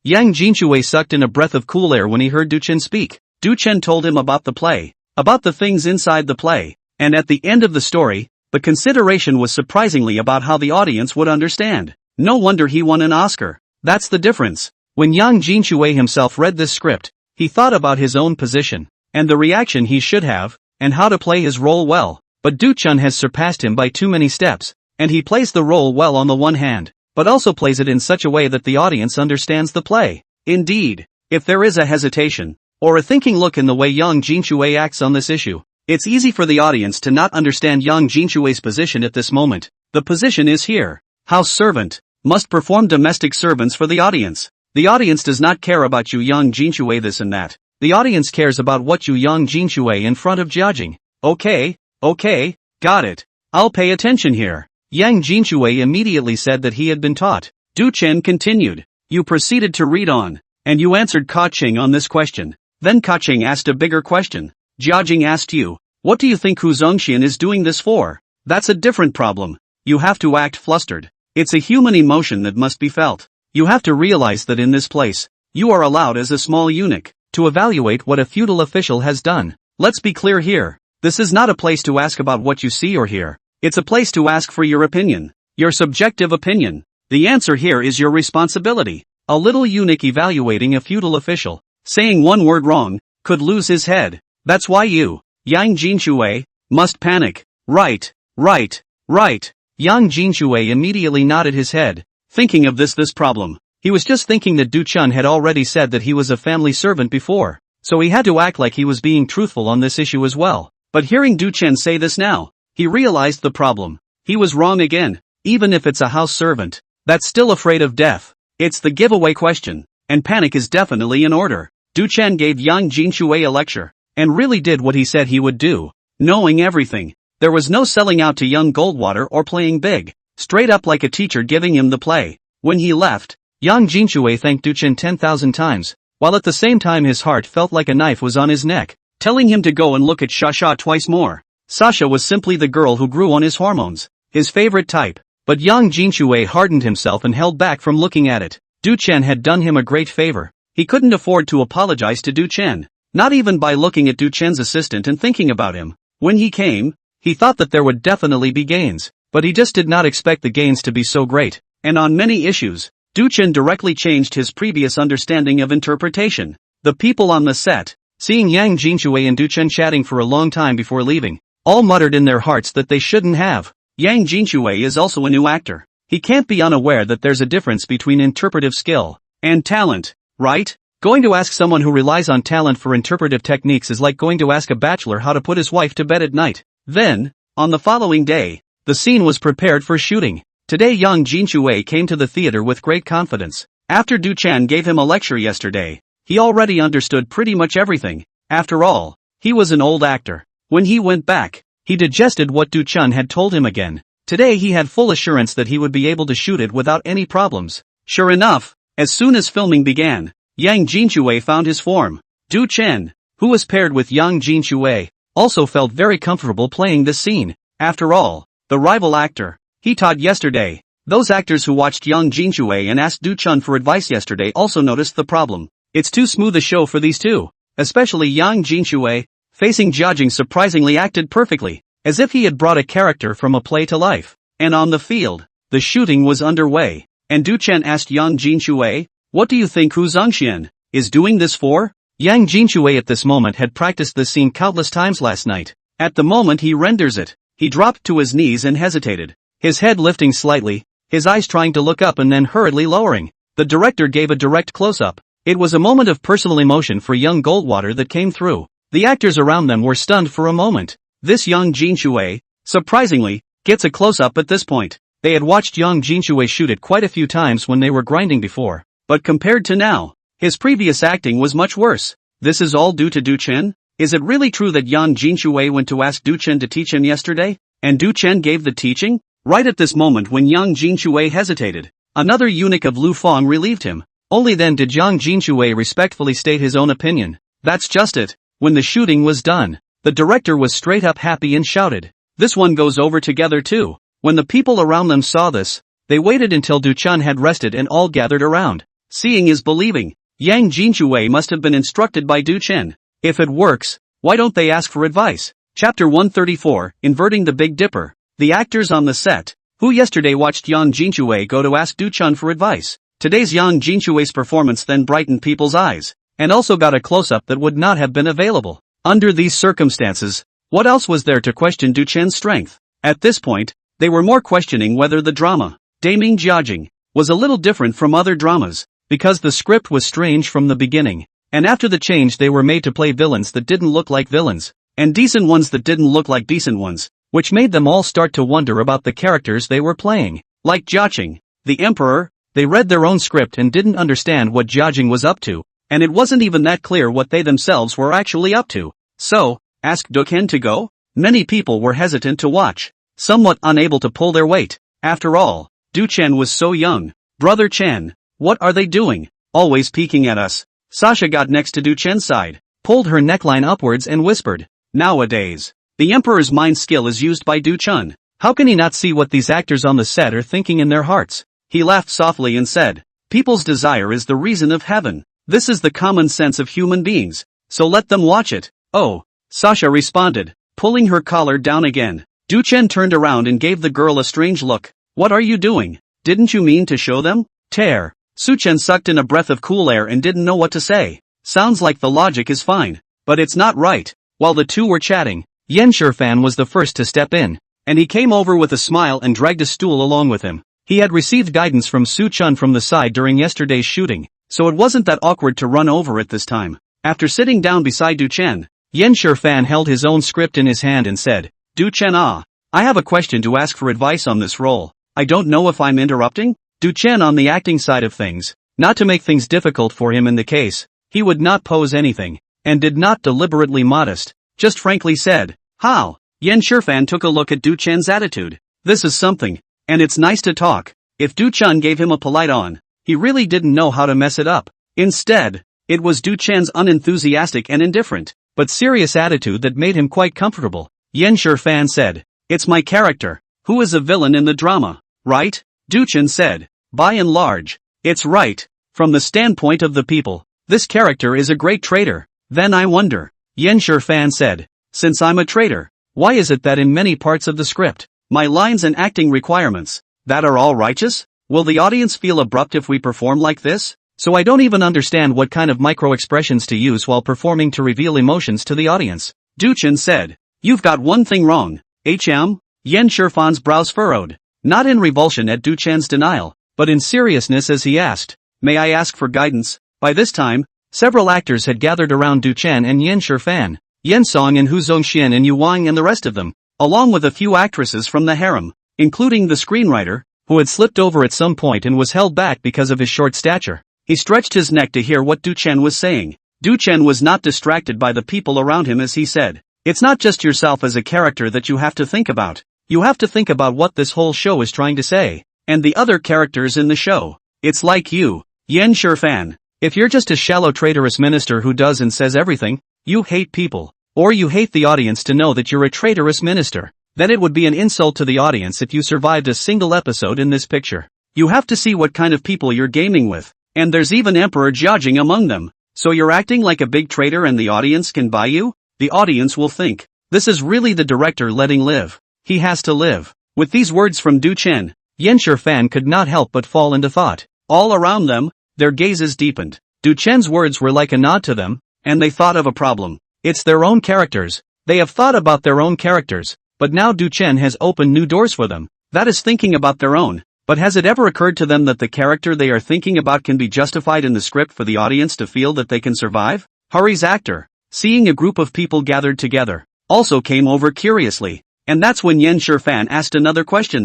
Yang Jinchue sucked in a breath of cool air when he heard Duchen speak. Duchen told him about the play, about the things inside the play, and at the end of the story, the consideration was surprisingly about how the audience would understand. No wonder he won an Oscar. That's the difference. When Yang Jinchue himself read this script, he thought about his own position, and the reaction he should have, and how to play his role well. But Duchen has surpassed him by too many steps, and he plays the role well on the one hand, but also plays it in such a way that the audience understands the play. Indeed, if there is a hesitation, or a thinking look in the way Yang Jinchue acts on this issue, it's easy for the audience to not understand Yang Jinchue's position at this moment. The position is here. House servant, must perform domestic servants for the audience. The audience does not care about you Yang Jinchue this and that. The audience cares about what you Yang Jinchue in front of Jiajing. Okay, got it. I'll pay attention here. Yang Jinchue immediately said that he had been taught. Duchen continued. You proceeded to read on, and you answered Kaching on this question. Then Kaching asked a bigger question. Jiajing asked you, what do you think Hu Zongxian is doing this for? That's a different problem. You have to act flustered. It's a human emotion that must be felt. You have to realize that in this place, you are allowed as a small eunuch to evaluate what a feudal official has done. Let's be clear here. This is not a place to ask about what you see or hear. It's a place to ask for your opinion. Your subjective opinion. The answer here is your responsibility. A little eunuch evaluating a feudal official, saying one word wrong, could lose his head. That's why you, Yang Jinchue, must panic. Right. Yang Jinchue immediately nodded his head, thinking of this problem. He was just thinking that Duchen had already said that he was a family servant before, so he had to act like he was being truthful on this issue as well. But hearing Duchen say this now, he realized the problem. He was wrong again. Even if it's a house servant, that's still afraid of death. It's the giveaway question, and panic is definitely in order. Duchen gave Yang Jinchue a lecture, and really did what he said he would do, knowing everything. There was no selling out to young Goldwater or playing big, straight up like a teacher giving him the play. When he left, Yang Jinchue thanked Duchen 10,000 times, while at the same time his heart felt like a knife was on his neck, telling him to go and look at Sasha twice more. Sasha was simply the girl who grew on his hormones, his favorite type, but Yang Jinchue hardened himself and held back from looking at it. Duchen had done him a great favor. He couldn't afford to apologize to Duchen. Not even by looking at Du Chen's assistant and thinking about him. When he came, he thought that there would definitely be gains, but he just did not expect the gains to be so great. And on many issues, Du Chen directly changed his previous understanding of interpretation. The people on the set, seeing Yang Jinxue and Du Chen chatting for a long time before leaving, all muttered in their hearts that they shouldn't have. Yang Jinxue is also a new actor. He can't be unaware that there's a difference between interpretive skill and talent, right? Going to ask someone who relies on talent for interpretive techniques is like going to ask a bachelor how to put his wife to bed at night. Then, on the following day, the scene was prepared for shooting. Today Yang Jinxue came to the theater with great confidence. After Du Chen gave him a lecture yesterday, he already understood pretty much everything. After all, he was an old actor. When he went back, he digested what Du Chen had told him again. Today he had full assurance that he would be able to shoot it without any problems. Sure enough, as soon as filming began, Yang Jinxue found his form. Du Chen, who was paired with Yang Jinxue, also felt very comfortable playing this scene. After all, the rival actor he taught yesterday. Those actors who watched Yang Jinxue and asked Du Chen for advice yesterday also noticed the problem. It's too smooth a show for these two. Especially Yang Jinxue, facing Jiajing surprisingly acted perfectly, as if he had brought a character from a play to life. And on the field, the shooting was underway, and Du Chen asked Yang Jinxue, "What do you think Hu Zongxian is doing this for?" Yang Jinxue at this moment had practiced this scene countless times last night. At the moment he renders it, he dropped to his knees and hesitated, his head lifting slightly, his eyes trying to look up and then hurriedly lowering. The director gave a direct close-up. It was a moment of personal emotion for young Goldwater that came through. The actors around them were stunned for a moment. This Yang Jinxue, surprisingly, gets a close-up at this point. They had watched Yang Jinxue shoot it quite a few times when they were grinding before. But compared to now, his previous acting was much worse. This is all due to Du Chen? Is it really true that Yang Jinxue went to ask Du Chen to teach him yesterday? And Du Chen gave the teaching? Right at this moment when Yang Jinxue hesitated, another eunuch of Lu Feng relieved him. Only then did Yang Jinxue respectfully state his own opinion. That's just it. When the shooting was done, the director was straight up happy and shouted, "This one goes over together too." When the people around them saw this, they waited until Du Chen had rested and all gathered around. Seeing is believing. Yang Jinxue must have been instructed by Du Chen. If it works, why don't they ask for advice? Chapter 134, Inverting the Big Dipper. The actors on the set, who yesterday watched Yang Jinxue go to ask Du Chen for advice. Today's Yang Jinxue's performance then brightened people's eyes, and also got a close-up that would not have been available. Under these circumstances, what else was there to question Du Chen's strength? At this point, they were more questioning whether the drama, Daming Jiajing, was a little different from other dramas, because the script was strange from the beginning, and after the change they were made to play villains that didn't look like villains, and decent ones that didn't look like decent ones, which made them all start to wonder about the characters they were playing. Like Jiajing, the emperor, they read their own script and didn't understand what Jiajing was up to, and it wasn't even that clear what they themselves were actually up to. So, ask Du Chen to go? Many people were hesitant to watch, somewhat unable to pull their weight. After all, Du Chen was so young. Brother Chen, what are they doing? Always peeking at us. Sasha got next to Du Chen's side, pulled her neckline upwards and whispered, "Nowadays, the emperor's mind skill is used by Du Chen. How can he not see what these actors on the set are thinking in their hearts?" He laughed softly and said, "People's desire is the reason of heaven. This is the common sense of human beings, so let them watch it." "Oh," Sasha responded, pulling her collar down again. Du Chen turned around and gave the girl a strange look. "What are you doing? Didn't you mean to show them?" Tear. Su Chen sucked in a breath of cool air and didn't know what to say. Sounds like the logic is fine, but it's not right. While the two were chatting, Yan Shifan was the first to step in, and he came over with a smile and dragged a stool along with him. He had received guidance from Su Chen from the side during yesterday's shooting, so it wasn't that awkward to run over it this time. After sitting down beside Du Chen, Yan Shifan held his own script in his hand and said, "Du Chen, I have a question to ask for advice on this role. I don't know if I'm interrupting?" Du Chen on the acting side of things, not to make things difficult for him in the case, he would not pose anything, and did not deliberately modest, just frankly said, "How?" Yan Shifan took a look at Du Chen's attitude. This is something, and it's nice to talk. If Du Chen gave him a polite on, he really didn't know how to mess it up. Instead, it was Du Chen's unenthusiastic and indifferent, but serious attitude that made him quite comfortable. Yan Shifan said, "It's my character, who is a villain in the drama, right?" Du Chen said, "By and large, it's right. From the standpoint of the people, this character is a great traitor. Then I wonder, Yen Shifan said. Since I'm a traitor, why is it that in many parts of the script, my lines and acting requirements, that are all righteous? Will the audience feel abrupt if we perform like this? So I don't even understand what kind of micro-expressions to use while performing to reveal emotions to the audience. Duchen said. You've got one thing wrong, HM? Yen Shifan's brows furrowed. Not in revulsion at Duchen's denial, but in seriousness as he asked, may I ask for guidance? By this time, several actors had gathered around Duchen and Yen Shifan, Yen Song and Hu Zongxian and Yu Wang and the rest of them, along with a few actresses from the harem, including the screenwriter, who had slipped over at some point and was held back because of his short stature. He stretched his neck to hear what Duchen was saying. Duchen was not distracted by the people around him as he said, it's not just yourself as a character that you have to think about. You have to think about what this whole show is trying to say, and the other characters in the show. It's like you, Yen Shifan. If you're just a shallow traitorous minister who does and says everything, you hate people, or you hate the audience to know that you're a traitorous minister, then it would be an insult to the audience if you survived a single episode in this picture. You have to see what kind of people you're gaming with, and there's even Emperor Jiajing among them. So you're acting like a big traitor and the audience can buy you? The audience will think, this is really the director letting live. He has to live. With these words from Duchen, Yen Shifan could not help but fall into thought. All around them, their gazes deepened. Duchen's words were like a nod to them, and they thought of a problem. It's their own characters. They have thought about their own characters, but now Duchen has opened new doors for them. That is thinking about their own. But has it ever occurred to them that the character they are thinking about can be justified in the script for the audience to feel that they can survive? Hurry's actor, seeing a group of people gathered together, also came over curiously. And that's when Yen Shifan asked another question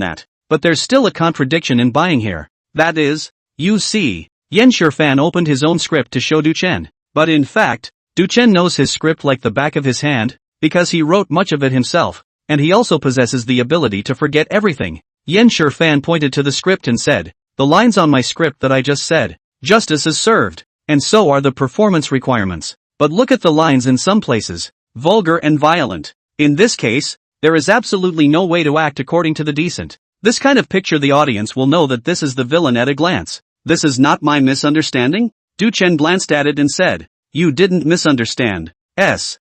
but there's still a contradiction in buying here. That is, you see, Yen Shifan opened his own script to show Duchen. But in fact, Duchen knows his script like the back of his hand, because he wrote much of it himself, and he also possesses the ability to forget everything. Yen Shifan pointed to the script and said, the lines on my script that I just said, justice is served, and so are the performance requirements. But look at the lines in some places, vulgar and violent. In this case, there is absolutely no way to act according to the decent. This kind of picture the audience will know that this is the villain at a glance. This is not my misunderstanding? Duchen glanced at it and said, you didn't misunderstand.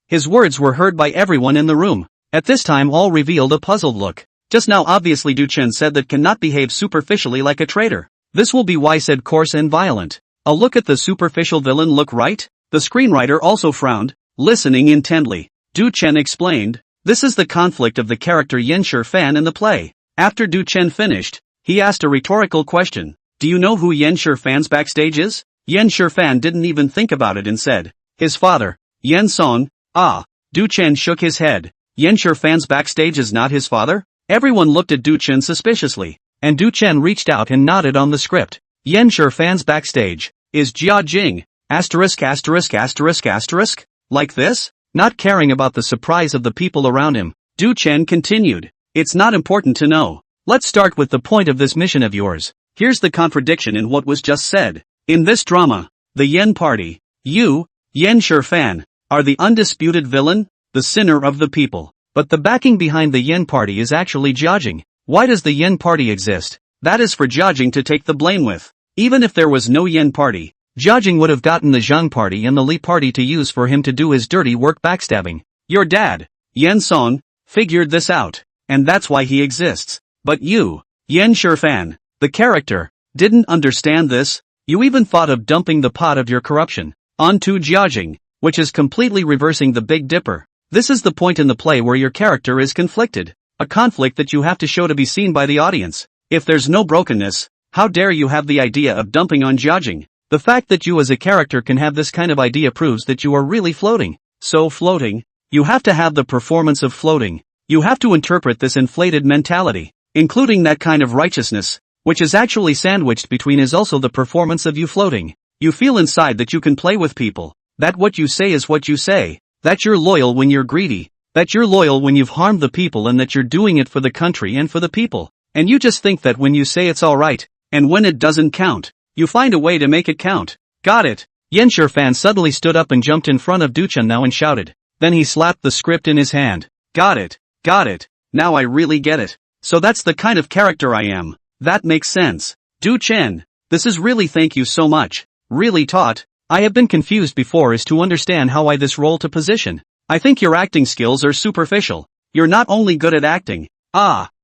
His words were heard by everyone in the room. At this time all revealed a puzzled look. Just now obviously Duchen said that cannot behave superficially like a traitor. This will be why said coarse and violent. A look at the superficial villain look right? The screenwriter also frowned, listening intently. Duchen explained, this is the conflict of the character Yen Shifan in the play. After Duchen finished, he asked a rhetorical question. Do you know who Yen Shifan's backstage is? Yen Shifan didn't even think about it and said, his father, Yen Song. Duchen shook his head. Yen Shifan's backstage is not his father? Everyone looked at Duchen suspiciously, and Duchen reached out and nodded on the script. Yen Shifan's backstage is Jia Jing, ******, like this? Not caring about the surprise of the people around him, Duchen continued. It's not important to know. Let's start with the point of this mission of yours. Here's the contradiction in what was just said. In this drama, the Yen party, you, Yen Shifan, are the undisputed villain, the sinner of the people. But the backing behind the Yen party is actually Jiajing. Why does the Yen party exist? That is for Jiajing to take the blame with. Even if there was no Yen party, Jiajing would have gotten the Zhang party and the Li party to use for him to do his dirty work backstabbing. Your dad, Yen Song, figured this out, and that's why he exists. But you, Yen Shifan, the character, didn't understand this. You even thought of dumping the pot of your corruption onto Jiajing, which is completely reversing the Big Dipper. This is the point in the play where your character is conflicted, a conflict that you have to show to be seen by the audience. If there's no brokenness, how dare you have the idea of dumping on Jiajing? The fact that you as a character can have this kind of idea proves that you are really floating. So floating, you have to have the performance of floating. You have to interpret this inflated mentality, including that kind of righteousness, which is actually sandwiched between is also the performance of you floating. You feel inside that you can play with people, that what you say is what you say, that you're loyal when you're greedy, that you're loyal when you've harmed the people and that you're doing it for the country and for the people. And you just think that when you say it's alright, and when it doesn't count, you find a way to make it count. Got it? Yen Shifan suddenly stood up and jumped in front of Duchen now and shouted. Then he slapped the script in his hand. Got it. Now I really get it. So that's the kind of character I am. That makes sense. Duchen, this is really thank you so much. Really taught. I have been confused before as to understand how I this role to position. I think your acting skills are superficial. You're not only good at acting.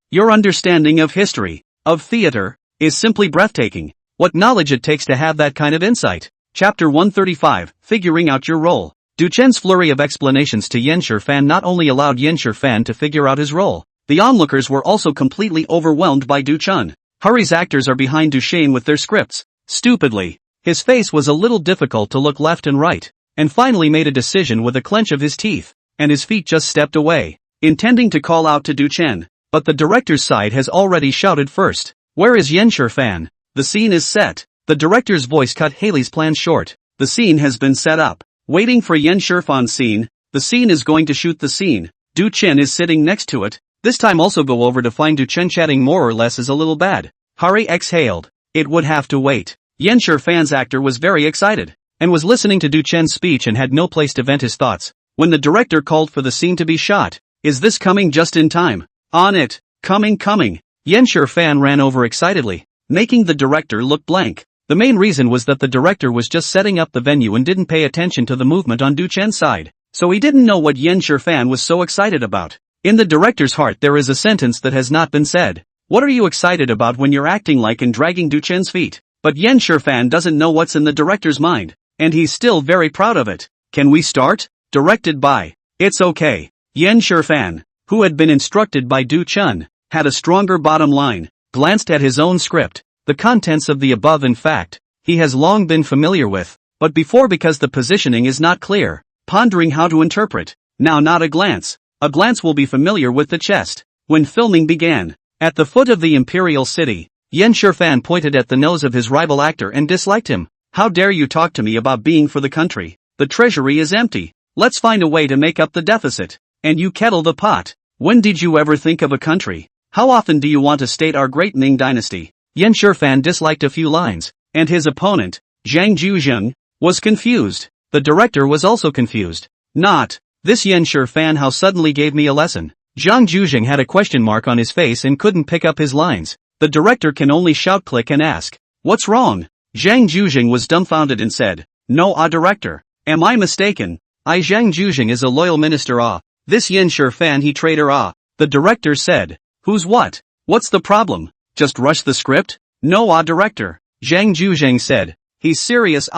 Your understanding of history, of theater, is simply breathtaking. What knowledge it takes to have that kind of insight. Chapter 135, Figuring Out Your Role. Du Chen's flurry of explanations to Yen Shifan not only allowed Yen Shifan to figure out his role, the onlookers were also completely overwhelmed by Du Chen. Hurry's actors are behind Du Shane with their scripts. Stupidly. His face was a little difficult to look left and right, and finally made a decision with a clench of his teeth, and his feet just stepped away, intending to call out to Du Chen, but the director's side has already shouted first. Where is Yen Shifan? The scene is set. The director's voice cut Haley's plans short. The scene has been set up. Waiting for Yen Shifan's scene. The scene is going to shoot the scene. Du Chen is sitting next to it. This time also go over to find Du Chen chatting more or less is a little bad. Hari exhaled. It would have to wait. Yen Shifan's actor was very excited, and was listening to Du Chen's speech and had no place to vent his thoughts. When the director called for the scene to be shot. Is this coming just in time? On it. Coming. Yen Shifan ran over excitedly, making the director look blank. The main reason was that the director was just setting up the venue and didn't pay attention to the movement on Du Chen's side, so he didn't know what Yen Shifan was so excited about. In the director's heart there is a sentence that has not been said. What are you excited about when you're acting like and dragging Du Chen's feet? But Yen Shifan doesn't know what's in the director's mind, and he's still very proud of it. Can we start? Directed by. It's okay. Yen Shifan, who had been instructed by Du Chen, had a stronger bottom line, glanced at his own script. The contents of the above in fact, he has long been familiar with, but before because the positioning is not clear, pondering how to interpret. Now not a glance. A glance will be familiar with the chest. When filming began, at the foot of the imperial city, Yen Shifan pointed at the nose of his rival actor and disliked him. How dare you talk to me about being for the country? The treasury is empty. Let's find a way to make up the deficit. And you kettle the pot. When did you ever think of a country? How often do you want to state our great Ming dynasty? Yen Shifan disliked a few lines, and his opponent, Zhang Zhuzheng, was confused. The director was also confused. Not. This Yen Shifan how suddenly gave me a lesson. Zhang Zhuzheng had a question mark on his face and couldn't pick up his lines. The director can only shout click and ask, what's wrong? Zhang Zhuzheng was dumbfounded and said, no director. Am I mistaken? Zhang Zhuzheng is a loyal minister This Yen Shifan he traitor The director said, who's what? What's the problem? Just rush the script? No director. Zhang Zhuzheng said, he's serious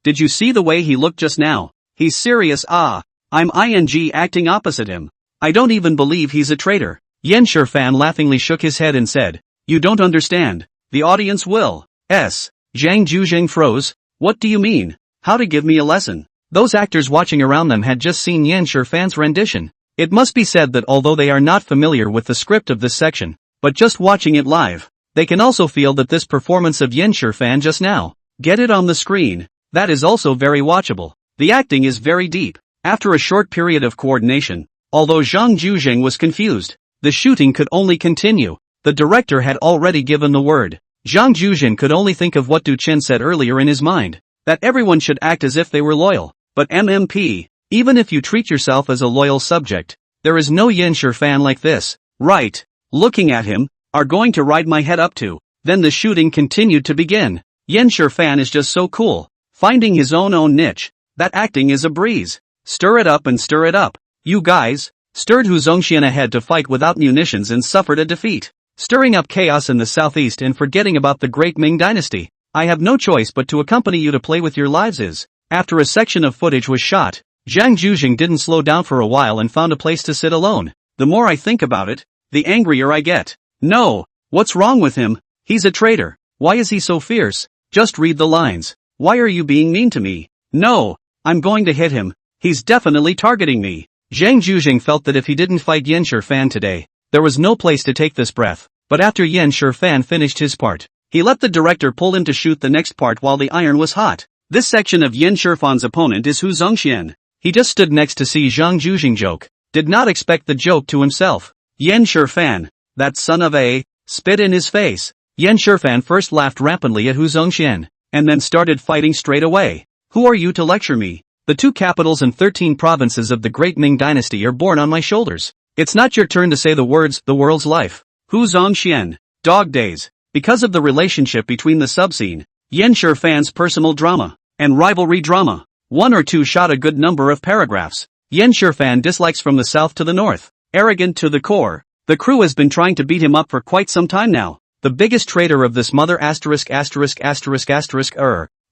Did you see the way he looked just now? He's serious I'm acting opposite him. I don't even believe he's a traitor. Yen Shifan laughingly shook his head and said, you don't understand. The audience will. Zhang Zhuzheng froze. What do you mean? How to give me a lesson? Those actors watching around them had just seen Yen Shifan's rendition. It must be said that although they are not familiar with the script of this section, but just watching it live, they can also feel that this performance of Yen Shifan just now, get it on the screen, that is also very watchable. The acting is very deep. After a short period of coordination, although Zhang Zhuzheng was confused, the shooting could only continue. The director had already given the word. Zhang Zhuzheng could only think of what Du Chen said earlier in his mind, that everyone should act as if they were loyal. But MMP, even if you treat yourself as a loyal subject, there is no Yen Shifan like this, right? Looking at him, are going to ride my head up to. Then the shooting continued to begin. Yen Shifan is just so cool, finding his own niche. That acting is a breeze. Stir it up and stir it up. You guys, stirred Hu Zongxian ahead to fight without munitions and suffered a defeat. Stirring up chaos in the southeast and forgetting about the great Ming dynasty. I have no choice but to accompany you to play with your lives. After a section of footage was shot, Zhang Zhuzheng didn't slow down for a while and found a place to sit alone. The more I think about it, the angrier I get. No, what's wrong with him? He's a traitor. Why is he so fierce? Just read the lines. Why are you being mean to me? No, I'm going to hit him. He's definitely targeting me. Zhang Zhuzheng felt that if he didn't fight Yen Shifan today, there was no place to take this breath. But after Yen Shifan finished his part, he let the director pull him to shoot the next part while the iron was hot. This section of Yen Shifan's opponent is Hu Zongxian. He just stood next to see Zhang Zhuzheng joke. Did not expect the joke to himself. Yen Shifan, that son of a, spit in his face. Yen Shifan first laughed rampantly at Hu Zongxian, and then started fighting straight away. Who are you to lecture me? The 2 capitals and 13 provinces of the great Ming dynasty are borne on my shoulders. It's not your turn to say the words, the world's life. Hu Zongxian, dog days. Because of the relationship between the subscene, Yen Shifan's personal drama, and rivalry drama. 1 or 2 shot a good number of paragraphs. Yen Shifan dislikes from the south to the north. Arrogant to the core. The crew has been trying to beat him up for quite some time now. The biggest traitor of this mother asterisk.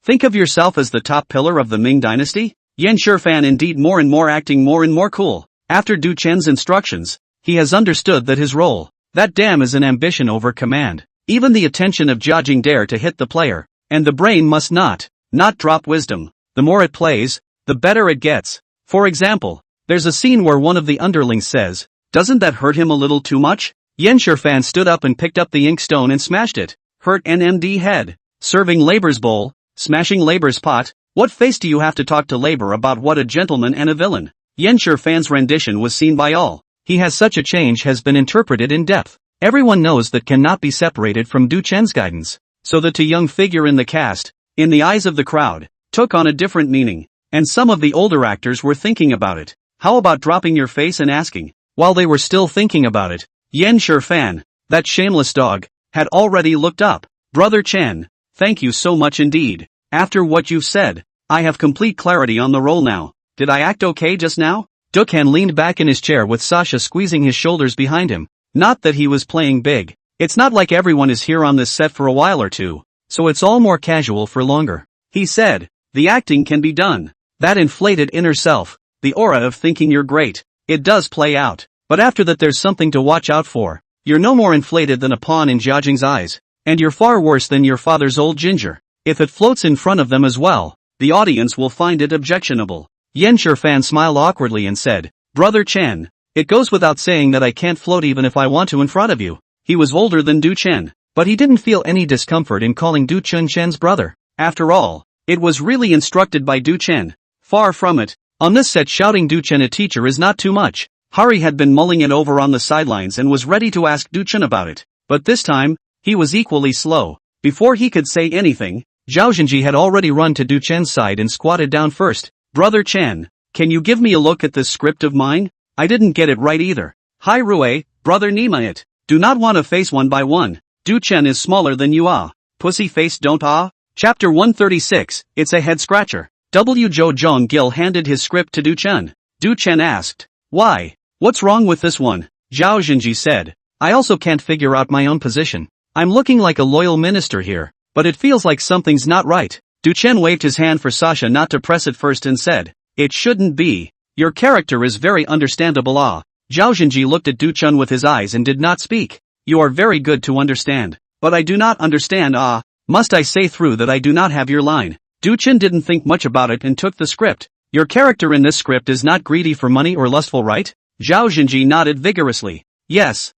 Think of yourself as the top pillar of the Ming dynasty? Yen Shifan indeed more and more acting more and more cool. After Du Chen's instructions, he has understood that his role, that damn is an ambition over command. Even the attention of Jia Jing dare to hit the player, and the brain must not drop wisdom. The more it plays, the better it gets. For example, there's a scene where one of the underlings says, "Doesn't that hurt him a little too much?" Yen Shifan stood up and picked up the ink stone and smashed it. Hurt NMD head. Serving labor's bowl, smashing labor's pot. What face do you have to talk to labor about what a gentleman and a villain? Yen Shifan's rendition was seen by all. He has such a change has been interpreted in depth. Everyone knows that cannot be separated from Du Chen's guidance. So the too young figure in the cast, in the eyes of the crowd, took on a different meaning. And some of the older actors were thinking about it. How about dropping your face and asking? While they were still thinking about it, Yen Shifan, that shameless dog, had already looked up. Brother Chen, thank you so much indeed. After what you've said, I have complete clarity on the role now. Did I act okay just now? Dukhan leaned back in his chair with Sasha squeezing his shoulders behind him. Not that he was playing big. It's not like everyone is here on this set for a while or two, so it's all more casual for longer. He said, the acting can be done. That inflated inner self, the aura of thinking you're great, it does play out. But after that there's something to watch out for. You're no more inflated than a pawn in Jia Jing's eyes. And you're far worse than your father's old ginger. If it floats in front of them as well, the audience will find it objectionable. Yen Shifan smiled awkwardly and said, Brother Chen, it goes without saying that I can't float even if I want to in front of you. He was older than Du Chen, but he didn't feel any discomfort in calling Du Chen's brother. After all, it was really instructed by Du Chen. Far from it. On this set shouting Du Chen a teacher is not too much. Hari had been mulling it over on the sidelines and was ready to ask Du Chen about it. But this time, he was equally slow. Before he could say anything, Zhao Zhenji had already run to Du Chen's side and squatted down first. Brother Chen, can you give me a look at this script of mine? I didn't get it right either. Hi Rue, brother Nima it. Do not want to face one by one. Du Chen is smaller than you are. Pussy face don't ah? Chapter 136, it's a head scratcher. Zhou Zhonggil handed his script to Du Chen. Du Chen asked, why? What's wrong with this one? Zhao Zhenji said, I also can't figure out my own position. I'm looking like a loyal minister here, but it feels like something's not right. Du Chen waved his hand for Sasha not to press it first and said, it shouldn't be. Your character is very understandable ah. Zhao Zhenji looked at Du Chen with his eyes and did not speak. You are very good to understand, but I do not understand ah. Must I say through that I do not have your line? Du Chen didn't think much about it and took the script. Your character in this script is not greedy for money or lustful, right? Zhao Zhenji nodded vigorously. Yes,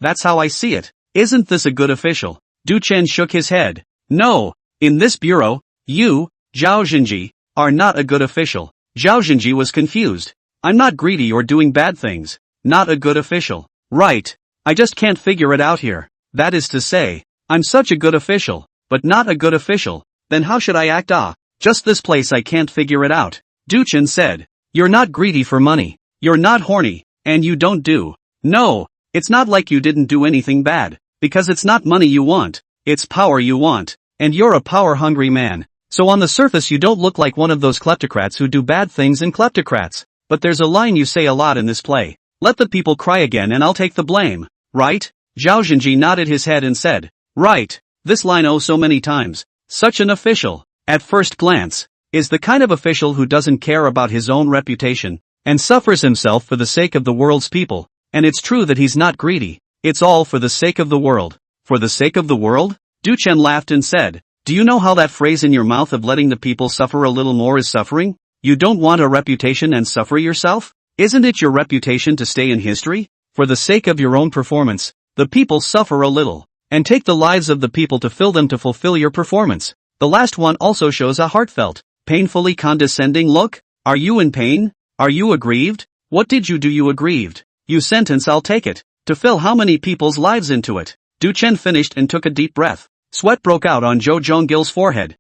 that's how I see it. Isn't this a good official? Du Chen shook his head. No, in this bureau, you, Zhao Zhenji, are not a good official. Zhao Zhenji was confused. I'm not greedy or doing bad things. Not a good official. Right. I just can't figure it out here. That is to say, I'm such a good official, but not a good official. Then how should I act ah? Just this place I can't figure it out. Du Chen said. You're not greedy for money. You're not horny, and you don't do. No, it's not like you didn't do anything bad, because it's not money you want, it's power you want, and you're a power-hungry man. So on the surface you don't look like one of those kleptocrats who do bad things and kleptocrats. But there's a line you say a lot in this play. Let the people cry again and I'll take the blame, right? Zhao Zhenji nodded his head and said, right, this line oh so many times. Such an official, at first glance, is the kind of official who doesn't care about his own reputation, and suffers himself for the sake of the world's people. And it's true that he's not greedy, it's all for the sake of the world. For the sake of the world? Du Chen laughed and said, do you know how that phrase in your mouth of letting the people suffer a little more is suffering? You don't want a reputation and suffer yourself? Isn't it your reputation to stay in history? For the sake of your own performance, the people suffer a little, and take the lives of the people to fill them to fulfill your performance. The last one also shows a heartfelt, painfully condescending look. Are you in pain? Are you aggrieved? What did you do you aggrieved? You sentence I'll take it. To fill how many people's lives into it? Du Chen finished and took a deep breath. Sweat broke out on Zhou Zhonggil's forehead.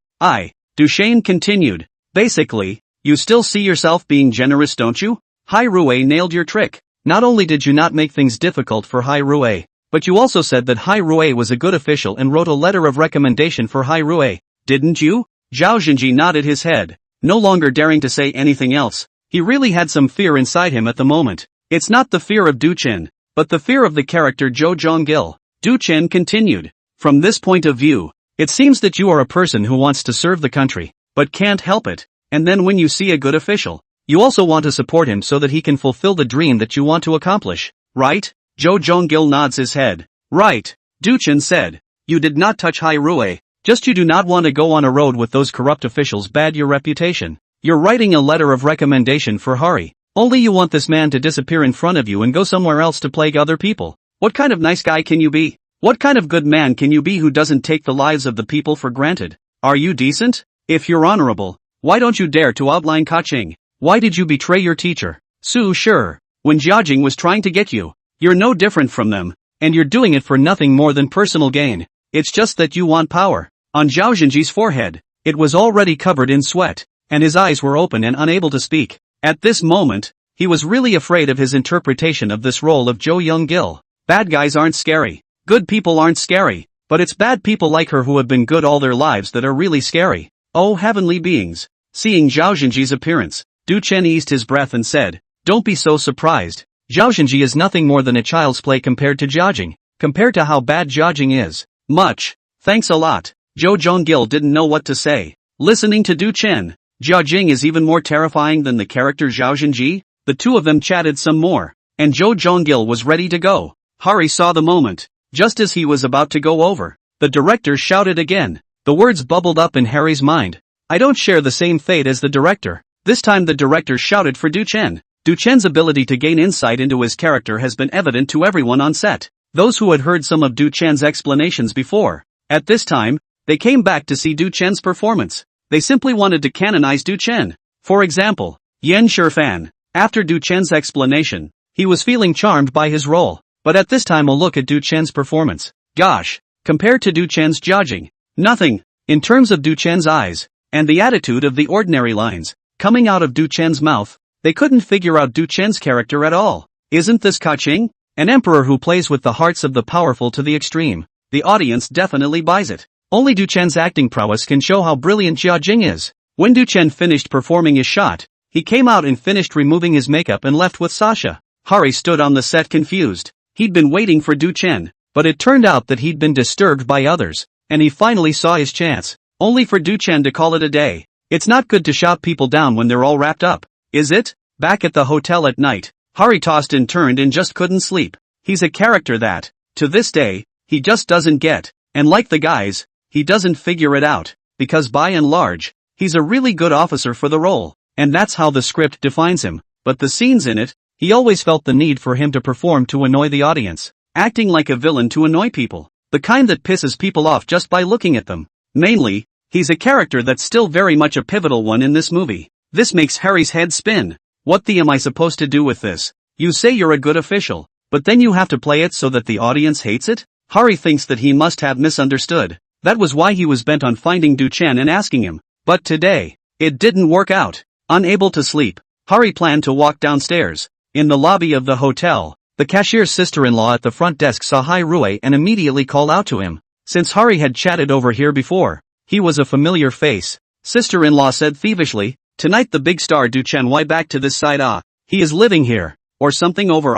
Duchesne continued. Basically, you still see yourself being generous don't you? Hai Rue nailed your trick. Not only did you not make things difficult for Hai Rue, but you also said that Hai Rue was a good official and wrote a letter of recommendation for Hai Rue, didn't you? Zhao Xinji nodded his head, no longer daring to say anything else. He really had some fear inside him at the moment. It's not the fear of Du Chen, but the fear of the character Zhou Zhonggil. Du Chen continued. From this point of view, it seems that you are a person who wants to serve the country, but can't help it. And then when you see a good official, you also want to support him so that he can fulfill the dream that you want to accomplish, right? Zhou Zhonggil nods his head. Right, Du Chen said. You did not touch Hai Rui, just you do not want to go on a road with those corrupt officials bad your reputation. You're writing a letter of recommendation for Hari. Only you want this man to disappear in front of you and go somewhere else to plague other people. What kind of nice guy can you be? What kind of good man can you be who doesn't take the lives of the people for granted? Are you decent? If you're honorable, why don't you dare to outline Kaching? Why did you betray your teacher? Su sure. When Jiajing was trying to get you, you're no different from them, and you're doing it for nothing more than personal gain. It's just that you want power. On Zhao Xinji's forehead, it was already covered in sweat, and his eyes were open and unable to speak. At this moment, he was really afraid of his interpretation of this role of Zhou Yonggil. Bad guys aren't scary. Good people aren't scary. But it's bad people like her who have been good all their lives that are really scary. Oh heavenly beings. Seeing Zhao Xinji's appearance, Du Chen eased his breath and said, don't be so surprised. Zhao Xinji is nothing more than a child's play compared to Jiajing. Compared to how bad Jiajing is. Much. Thanks a lot. Zhou Zhonggil didn't know what to say. Listening to Du Chen, Jiajing is even more terrifying than the character Zhao Xinji. The two of them chatted some more, and Zhou Zhonggil was ready to go. Hari saw the moment. Just as he was about to go over, the director shouted again. The words bubbled up in Harry's mind. I don't share the same fate as the director. This time the director shouted for Du Chen. Du Chen's ability to gain insight into his character has been evident to everyone on set. Those who had heard some of Du Chen's explanations before. At this time, they came back to see Du Chen's performance. They simply wanted to canonize Du Chen. For example, Yan Shifan. After Du Chen's explanation, he was feeling charmed by his role. But at this time a look at Du Chen's performance. Gosh, compared to Du Chen's Jiajing, nothing. In terms of Du Chen's eyes, and the attitude of the ordinary lines, coming out of Du Chen's mouth, they couldn't figure out Du Chen's character at all. Isn't this Kaching? An emperor who plays with the hearts of the powerful to the extreme. The audience definitely buys it. Only Du Chen's acting prowess can show how brilliant Jiajing is. When Du Chen finished performing his shot, he came out and finished removing his makeup and left with Sasha. Hari stood on the set confused. He'd been waiting for Du Chen, but it turned out that he'd been disturbed by others, and he finally saw his chance, only for Du Chen to call it a day. It's not good to shout people down when they're all wrapped up, is it? Back at the hotel at night, Hari tossed and turned and just couldn't sleep. He's a character that, to this day, he just doesn't get, and like the guys, he doesn't figure it out, because by and large, he's a really good officer for the role, and that's how the script defines him, but the scenes in it, he always felt the need for him to perform to annoy the audience, acting like a villain to annoy people, the kind that pisses people off just by looking at them. Mainly, he's a character that's still very much a pivotal one in this movie. This makes Harry's head spin. What the am I supposed to do with this? You say you're a good official, but then you have to play it so that the audience hates it? Harry thinks that he must have misunderstood. That was why he was bent on finding Du Chen and asking him. But today, it didn't work out. Unable to sleep, Hari planned to walk downstairs. In the lobby of the hotel, the cashier's sister-in-law at the front desk saw Hai Rui and immediately called out to him. Since Hari had chatted over here before, he was a familiar face. Sister-in-law said thievishly, tonight the big star Du Chen why back to this side he is living here, or something over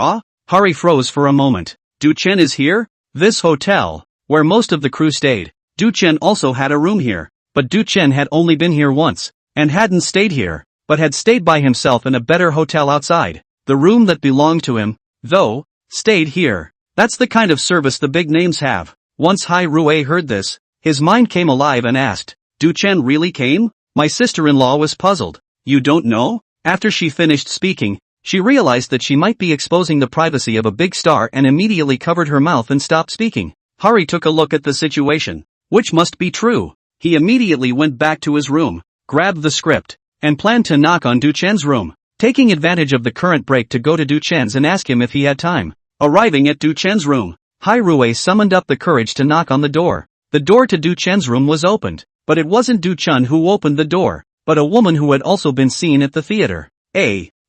Hari froze for a moment. Du Chen is here? This hotel, where most of the crew stayed. Du Chen also had a room here, but Du Chen had only been here once, and hadn't stayed here, but had stayed by himself in a better hotel outside. The room that belonged to him, though, stayed here. That's the kind of service the big names have. Once Hai Rui heard this, his mind came alive and asked, Du Chen really came? My sister-in-law was puzzled. You don't know? After she finished speaking, she realized that she might be exposing the privacy of a big star and immediately covered her mouth and stopped speaking. Hari took a look at the situation, which must be true. He immediately went back to his room, grabbed the script, and planned to knock on Du Chen's room, taking advantage of the current break to go to Du Chen's and ask him if he had time. Arriving at Du Chen's room, Hai Rui summoned up the courage to knock on the door. The door to Du Chen's room was opened, but it wasn't Du Chen who opened the door, but a woman who had also been seen at the theater.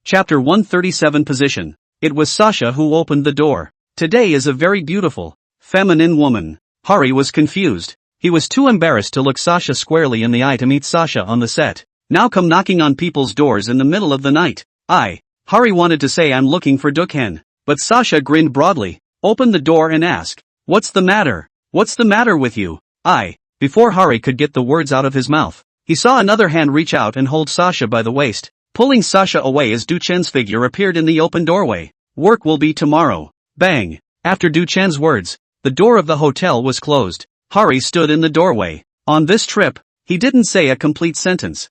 Chapter 137 Position. It was Sasha who opened the door. Today is a very beautiful, feminine woman. Hari was confused. He was too embarrassed to look Sasha squarely in the eye to meet Sasha on the set. Now come knocking on people's doors in the middle of the night. Hari wanted to say I'm looking for Dukhen. But Sasha grinned broadly, opened the door and asked, "What's the matter? What's the matter with you?" Before Hari could get the words out of his mouth, he saw another hand reach out and hold Sasha by the waist, pulling Sasha away as Duchen's figure appeared in the open doorway. "Work will be tomorrow." Bang! After Duchen's words, the door of the hotel was closed. Hari stood in the doorway. On this trip, he didn't say a complete sentence.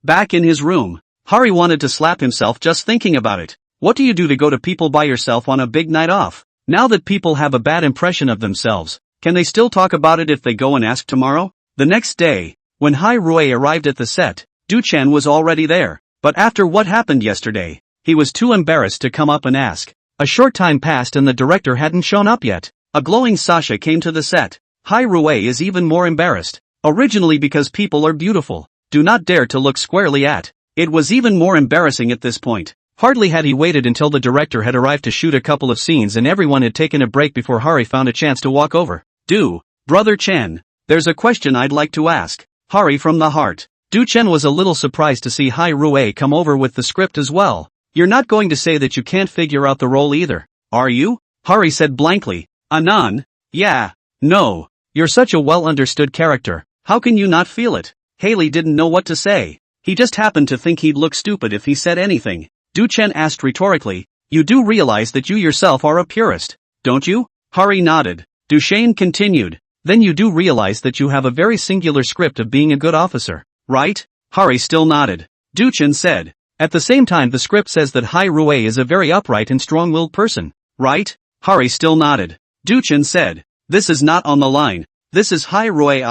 Back in his room, Hari wanted to slap himself just thinking about it. What do you do to go to people by yourself on a big night off? Now that people have a bad impression of themselves, can they still talk about it if they go and ask tomorrow? The next day, when Hai Rui arrived at the set, Duchen was already there. But after what happened yesterday, he was too embarrassed to come up and ask. A short time passed and the director hadn't shown up yet. A glowing Sasha came to the set. Hai Rui is even more embarrassed. Originally because people are beautiful. Do not dare to look squarely at. It was even more embarrassing at this point. Hardly had he waited until the director had arrived to shoot a couple of scenes and everyone had taken a break before Hari found a chance to walk over. Brother Chen, there's a question I'd like to ask. Hari from the heart. Chen was a little surprised to see Hai Rui come over with the script as well. You're not going to say that you can't figure out the role either, are you? Hari said blankly. Anan? Yeah. No. You're such a well-understood character. How can you not feel it? Haley didn't know what to say. He just happened to think he'd look stupid if he said anything. Duchen asked rhetorically, "You do realize that you yourself are a purist, don't you?" Hari nodded. Duchesne continued, "Then you do realize that you have a very singular script of being a good officer, right?" Hari still nodded. Duchen said, "At the same time the script says that Hai Rui is a very upright and strong-willed person, right?" Hari still nodded. Duchen said, "This is not on the line. This is Hai Rui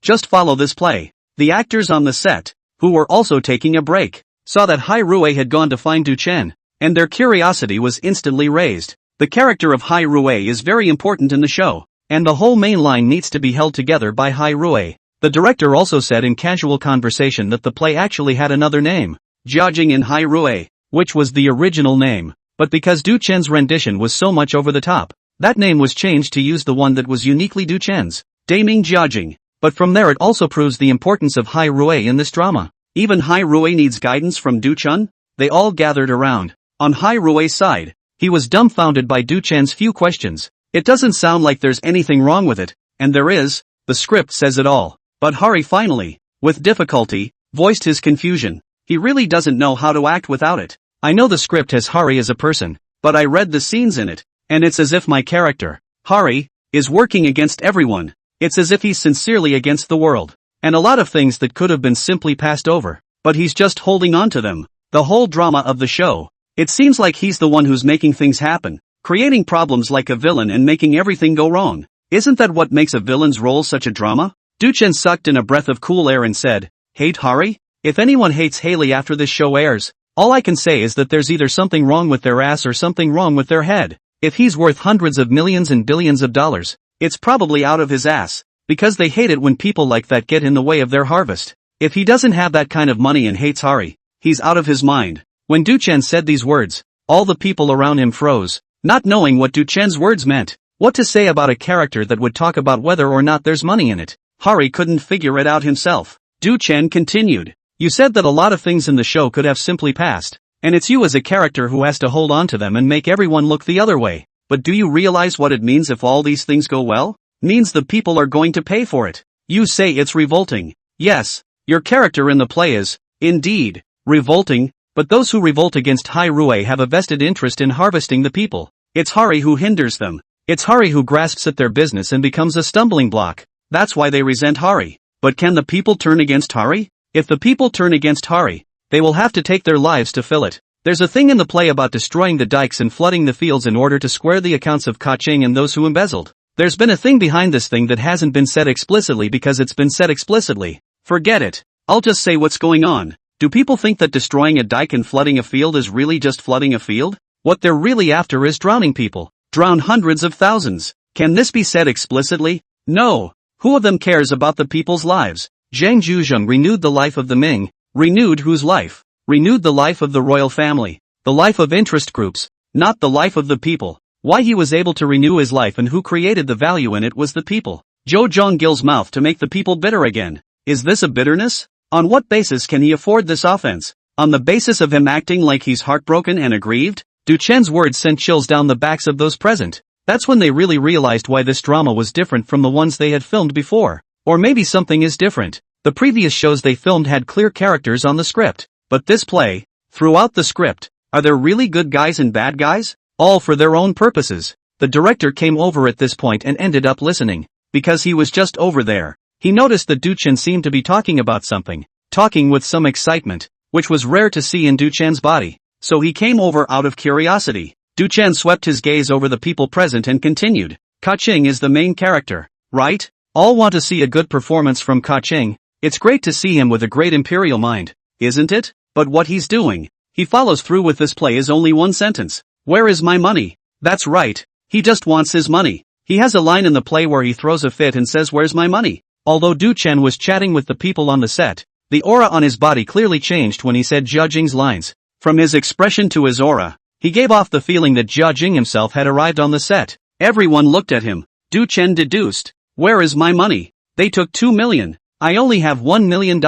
just follow this play." The actors on the set, who were also taking a break, saw that Hai Rui had gone to find Duchen, and their curiosity was instantly raised. The character of Hai Rui is very important in the show, and the whole main line needs to be held together by Hai Rui. The director also said in casual conversation that the play actually had another name, Jiajing in Hai Rui, which was the original name, but because Duchen's rendition was so much over the top, that name was changed to use the one that was uniquely Duchen's, Daming Jiajing. But from there it also proves the importance of Hai Rui in this drama. Even Hai Rui needs guidance from Duchen? They all gathered around. On Hai Rui's side, he was dumbfounded by Duchen's few questions. It doesn't sound like there's anything wrong with it, and there is, the script says it all. But Hari finally, with difficulty, voiced his confusion. He really doesn't know how to act without it. I know the script has Hari as a person, but I read the scenes in it, and it's as if my character, Hari, is working against everyone. It's as if he's sincerely against the world. And a lot of things that could have been simply passed over, but he's just holding on to them. The whole drama of the show. It seems like he's the one who's making things happen, creating problems like a villain and making everything go wrong. Isn't that what makes a villain's role such a drama? Duchen sucked in a breath of cool air and said, "Hate Hari? If anyone hates Haley after this show airs, all I can say is that there's either something wrong with their ass or something wrong with their head. If he's worth hundreds of millions and billions of dollars, it's probably out of his ass, because they hate it when people like that get in the way of their harvest. If he doesn't have that kind of money and hates Hari, he's out of his mind." When Duchen said these words, all the people around him froze, not knowing what Duchen's words meant. What to say about a character that would talk about whether or not there's money in it? Hari couldn't figure it out himself. Duchen continued, "You said that a lot of things in the show could have simply passed, and it's you as a character who has to hold on to them and make everyone look the other way. But do you realize what it means if all these things go well? Means the people are going to pay for it. You say it's revolting. Yes, your character in the play is, indeed, revolting, but those who revolt against Hai Rui have a vested interest in harvesting the people. It's Hari who hinders them. It's Hari who grasps at their business and becomes a stumbling block. That's why they resent Hari. But can the people turn against Hari? If the people turn against Hari, they will have to take their lives to fill it. There's a thing in the play about destroying the dikes and flooding the fields in order to square the accounts of Kaching and those who embezzled. There's been a thing behind this thing that hasn't been said explicitly because it's been said explicitly. Forget it. I'll just say what's going on. Do people think that destroying a dike and flooding a field is really just flooding a field? What they're really after is drowning people. Drown hundreds of thousands. Can this be said explicitly? No. Who of them cares about the people's lives? Zhang Zhuzheng renewed the life of the Ming. Renewed whose life? Renewed the life of the royal family. The life of interest groups, not the life of the people. Why he was able to renew his life and who created the value in it was the people. Jo Jong-gil's mouth to make the people bitter again. Is this a bitterness? On what basis can he afford this offense? On the basis of him acting like he's heartbroken and aggrieved? Du Chen's words sent chills down the backs of those present. That's when they really realized why this drama was different from the ones they had filmed before. Or maybe something is different. The previous shows they filmed had clear characters on the script. But this play, throughout the script, are there really good guys and bad guys? All for their own purposes. The director came over at this point and ended up listening. Because he was just over there. He noticed that Du Chen seemed to be talking about something. Talking with some excitement, which was rare to see in Du Chen's body. So he came over out of curiosity. Du Chen swept his gaze over the people present and continued. Ka-ching is the main character, right? All want to see a good performance from Ka-ching. It's great to see him with a great imperial mind, isn't it? But what he's doing, he follows through with this play is only one sentence. Where is my money? That's right. He just wants his money. He has a line in the play where he throws a fit and says where's my money? Although Du Chen was chatting with the people on the set, the aura on his body clearly changed when he said Jia Jing's lines. From his expression to his aura, he gave off the feeling that Jia Jing himself had arrived on the set. Everyone looked at him. Du Chen deduced. Where is my money? They took 2 million. I only have $1 million.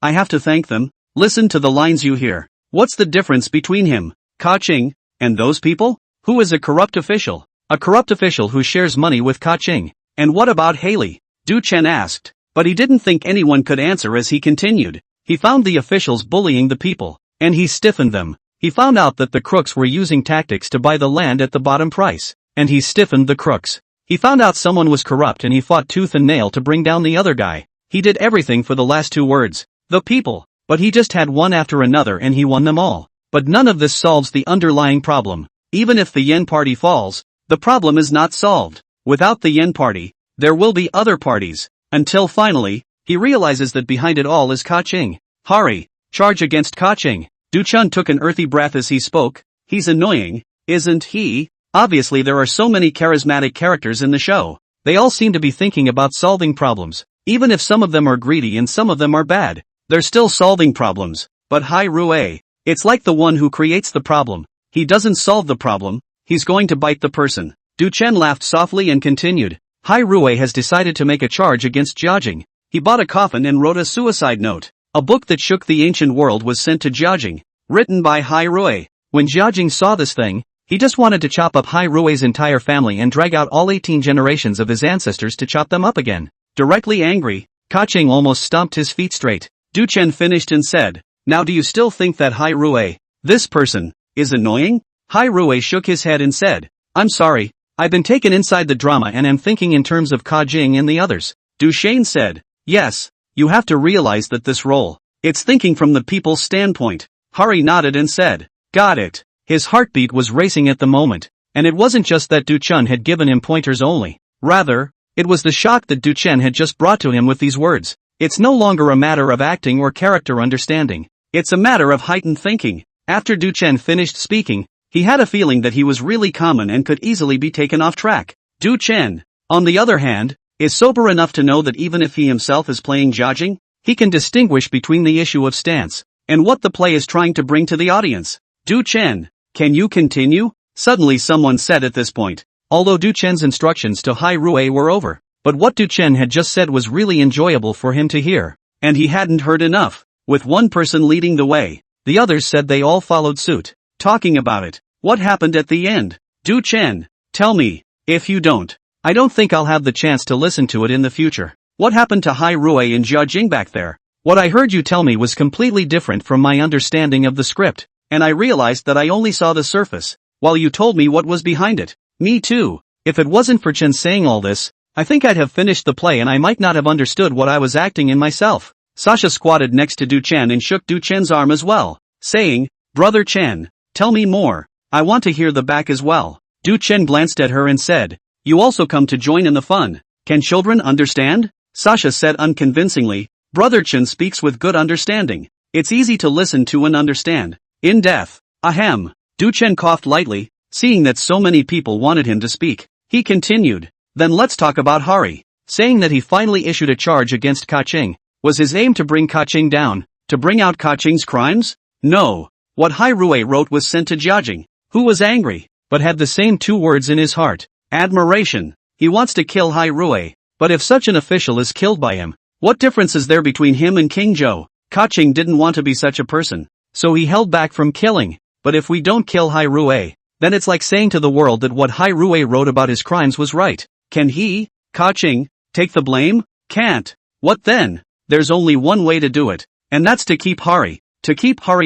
I have to thank them. Listen to the lines you hear. What's the difference between him, Ka-ching, and those people? Who is a corrupt official? A corrupt official who shares money with Ka-ching. And what about Haley? Du Chen asked. But he didn't think anyone could answer as he continued. He found the officials bullying the people. And he stiffened them. He found out that the crooks were using tactics to buy the land at the bottom price. And he stiffened the crooks. He found out someone was corrupt and he fought tooth and nail to bring down the other guy. He did everything for the last two words. The people. But he just had one after another and he won them all. But none of this solves the underlying problem. Even if the Yen party falls, the problem is not solved. Without the Yen party, there will be other parties. Until finally, he realizes that behind it all is Ka-ching. Hari, charge against Ka-ching. Du Chen took an earthy breath as he spoke. He's annoying, isn't he? Obviously there are so many charismatic characters in the show. They all seem to be thinking about solving problems. Even if some of them are greedy and some of them are bad, they're still solving problems. But Hai Rui, it's like the one who creates the problem. He doesn't solve the problem, he's going to bite the person. Du Chen laughed softly and continued. Hai Rui has decided to make a charge against Jia Jing. He bought a coffin and wrote a suicide note. A book that shook the ancient world was sent to Jia Jing, written by Hai Rui. When Jia Jing saw this thing, he just wanted to chop up Hai Rui's entire family and drag out all 18 generations of his ancestors to chop them up again. Directly angry, Ka-ching almost stomped his feet straight. Du Chen finished and said, now do you still think that Hai Rui, this person, is annoying? Hai Rui shook his head and said, I'm sorry, I've been taken inside the drama and am thinking in terms of Ka Jing and the others. Du Shane said, yes, you have to realize that this role, it's thinking from the people's standpoint. Hari nodded and said, got it. His heartbeat was racing at the moment, and it wasn't just that Du Chen had given him pointers only. Rather, it was the shock that Du Chen had just brought to him with these words. It's no longer a matter of acting or character understanding. It's a matter of heightened thinking. After Du Chen finished speaking, he had a feeling that he was really common and could easily be taken off track. Du Chen, on the other hand, is sober enough to know that even if he himself is playing Jia Jing, he can distinguish between the issue of stance and what the play is trying to bring to the audience. Du Chen, can you continue? Suddenly someone said at this point. Although Du Chen's instructions to Hai Rui were over, but what Du Chen had just said was really enjoyable for him to hear. And he hadn't heard enough. With one person leading the way, the others said they all followed suit. Talking about it. What happened at the end? Du Chen, tell me. If you don't, I don't think I'll have the chance to listen to it in the future. What happened to Hai Rui and Jia Jing back there? What I heard you tell me was completely different from my understanding of the script, and I realized that I only saw the surface, while you told me what was behind it. Me too. If it wasn't for Chen saying all this, I think I'd have finished the play and I might not have understood what I was acting in myself. Sasha squatted next to Du Chen and shook Du Chen's arm as well, saying, Brother Chen, tell me more. I want to hear the back as well. Du Chen glanced at her and said, you also come to join in the fun. Can children understand? Sasha said unconvincingly, Brother Chen speaks with good understanding. It's easy to listen to and understand. In depth. Ahem. Du Chen coughed lightly, seeing that so many people wanted him to speak. He continued, then let's talk about Hari. Saying that he finally issued a charge against Ka-ching. Was his aim to bring Ka-ching down, to bring out Ka-ching's crimes? No. What Hai Rui wrote was sent to Jia Jing, who was angry, but had the same two words in his heart. Admiration. He wants to kill Hai Rui. But if such an official is killed by him, what difference is there between him and King Zhou? Kaching didn't want to be such a person, so he held back from killing. But if we don't kill Hai Rui, then it's like saying to the world that what Hai Rui wrote about his crimes was right. Can he, Kaching, take the blame? Can't. What then? There's only one way to do it, and that's to keep Hari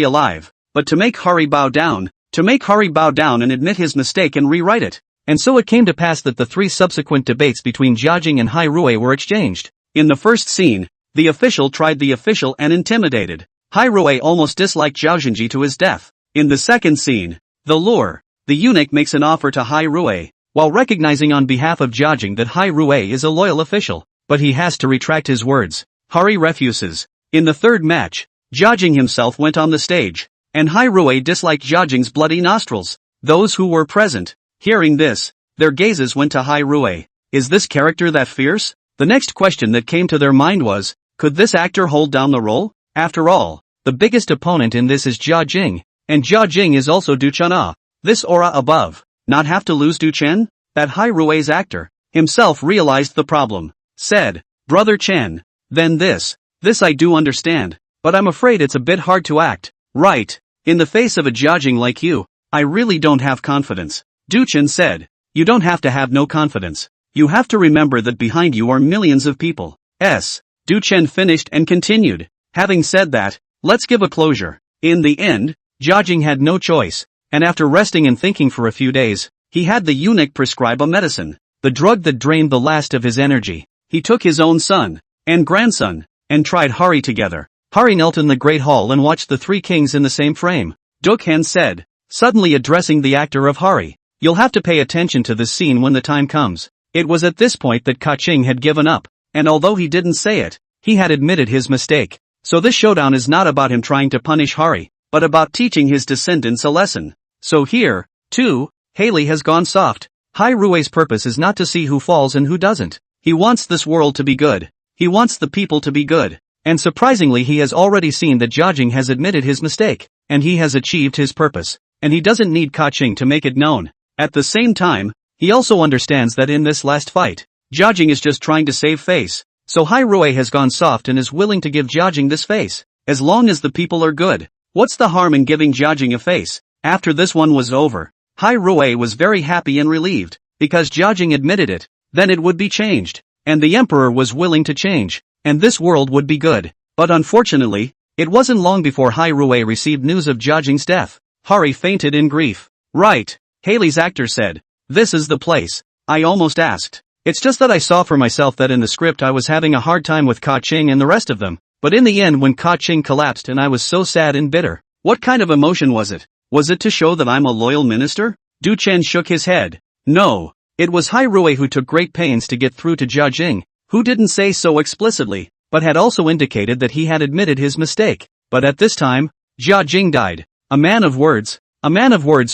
alive, but to make Hari bow down and admit his mistake and rewrite it. And so it came to pass that the 3 subsequent debates between Jiajing and Hai Rui were exchanged. In the first scene, the official tried the official and intimidated. Hai Rui almost disliked Zhao Xinji to his death. In the second scene, the eunuch makes an offer to Hai Rui, while recognizing on behalf of Jiajing that Hai Rui is a loyal official, but he has to retract his words. Hari refuses. In the third match, Jiajing himself went on the stage, and Hai Rui disliked Jiajing's bloody nostrils. Those who were present, hearing this, their gazes went to Hai Rui. Is this character that fierce? The next question that came to their mind was, could this actor hold down the role? After all, the biggest opponent in this is Jiajing, and Jiajing is also Du Chen. This aura above, not have to lose Du Chen? That Hai Rui's actor himself realized the problem. Said, Brother Chen, then this I do understand, but I'm afraid it's a bit hard to act, right? In the face of a Jiajing like you, I really don't have confidence. Du Chen said, you don't have to have no confidence. You have to remember that behind you are millions of people. Du Chen finished and continued, having said that, let's give a closure. In the end, Jiajing had no choice, and after resting and thinking for a few days, he had the eunuch prescribe a medicine, the drug that drained the last of his energy. He took his own son and grandson, and tried Hari together. Hari knelt in the great hall and watched the 3 kings in the same frame. Dukhan said, suddenly addressing the actor of Hari, you'll have to pay attention to this scene when the time comes. It was at this point that Kaching had given up, and although he didn't say it, he had admitted his mistake. So this showdown is not about him trying to punish Hari, but about teaching his descendants a lesson. So here, too, Haley has gone soft. Hai Rui's purpose is not to see who falls and who doesn't. He wants this world to be good. He wants the people to be good. And surprisingly he has already seen that Jiajing has admitted his mistake, and he has achieved his purpose, and he doesn't need Kaching to make it known. At the same time, he also understands that in this last fight, Jiajing is just trying to save face. So Hai Rui has gone soft and is willing to give Jiajing this face. As long as the people are good, what's the harm in giving Jiajing a face? After this one was over, Hai Rui was very happy and relieved, because Jiajing admitted it, then it would be changed, and the emperor was willing to change, and this world would be good. But unfortunately, it wasn't long before Hai Rui received news of Jiajing's death. Hari fainted in grief. Right, Haley's actor said, this is the place. I almost asked. It's just that I saw for myself that in the script I was having a hard time with Kaching and the rest of them, but in the end when Kaching collapsed and I was so sad and bitter. What kind of emotion was it? Was it to show that I'm a loyal minister? Du Chen shook his head. No. It was Hai Rui who took great pains to get through to Jiajing, who didn't say so explicitly, but had also indicated that he had admitted his mistake. But at this time, Jiajing died. A man of words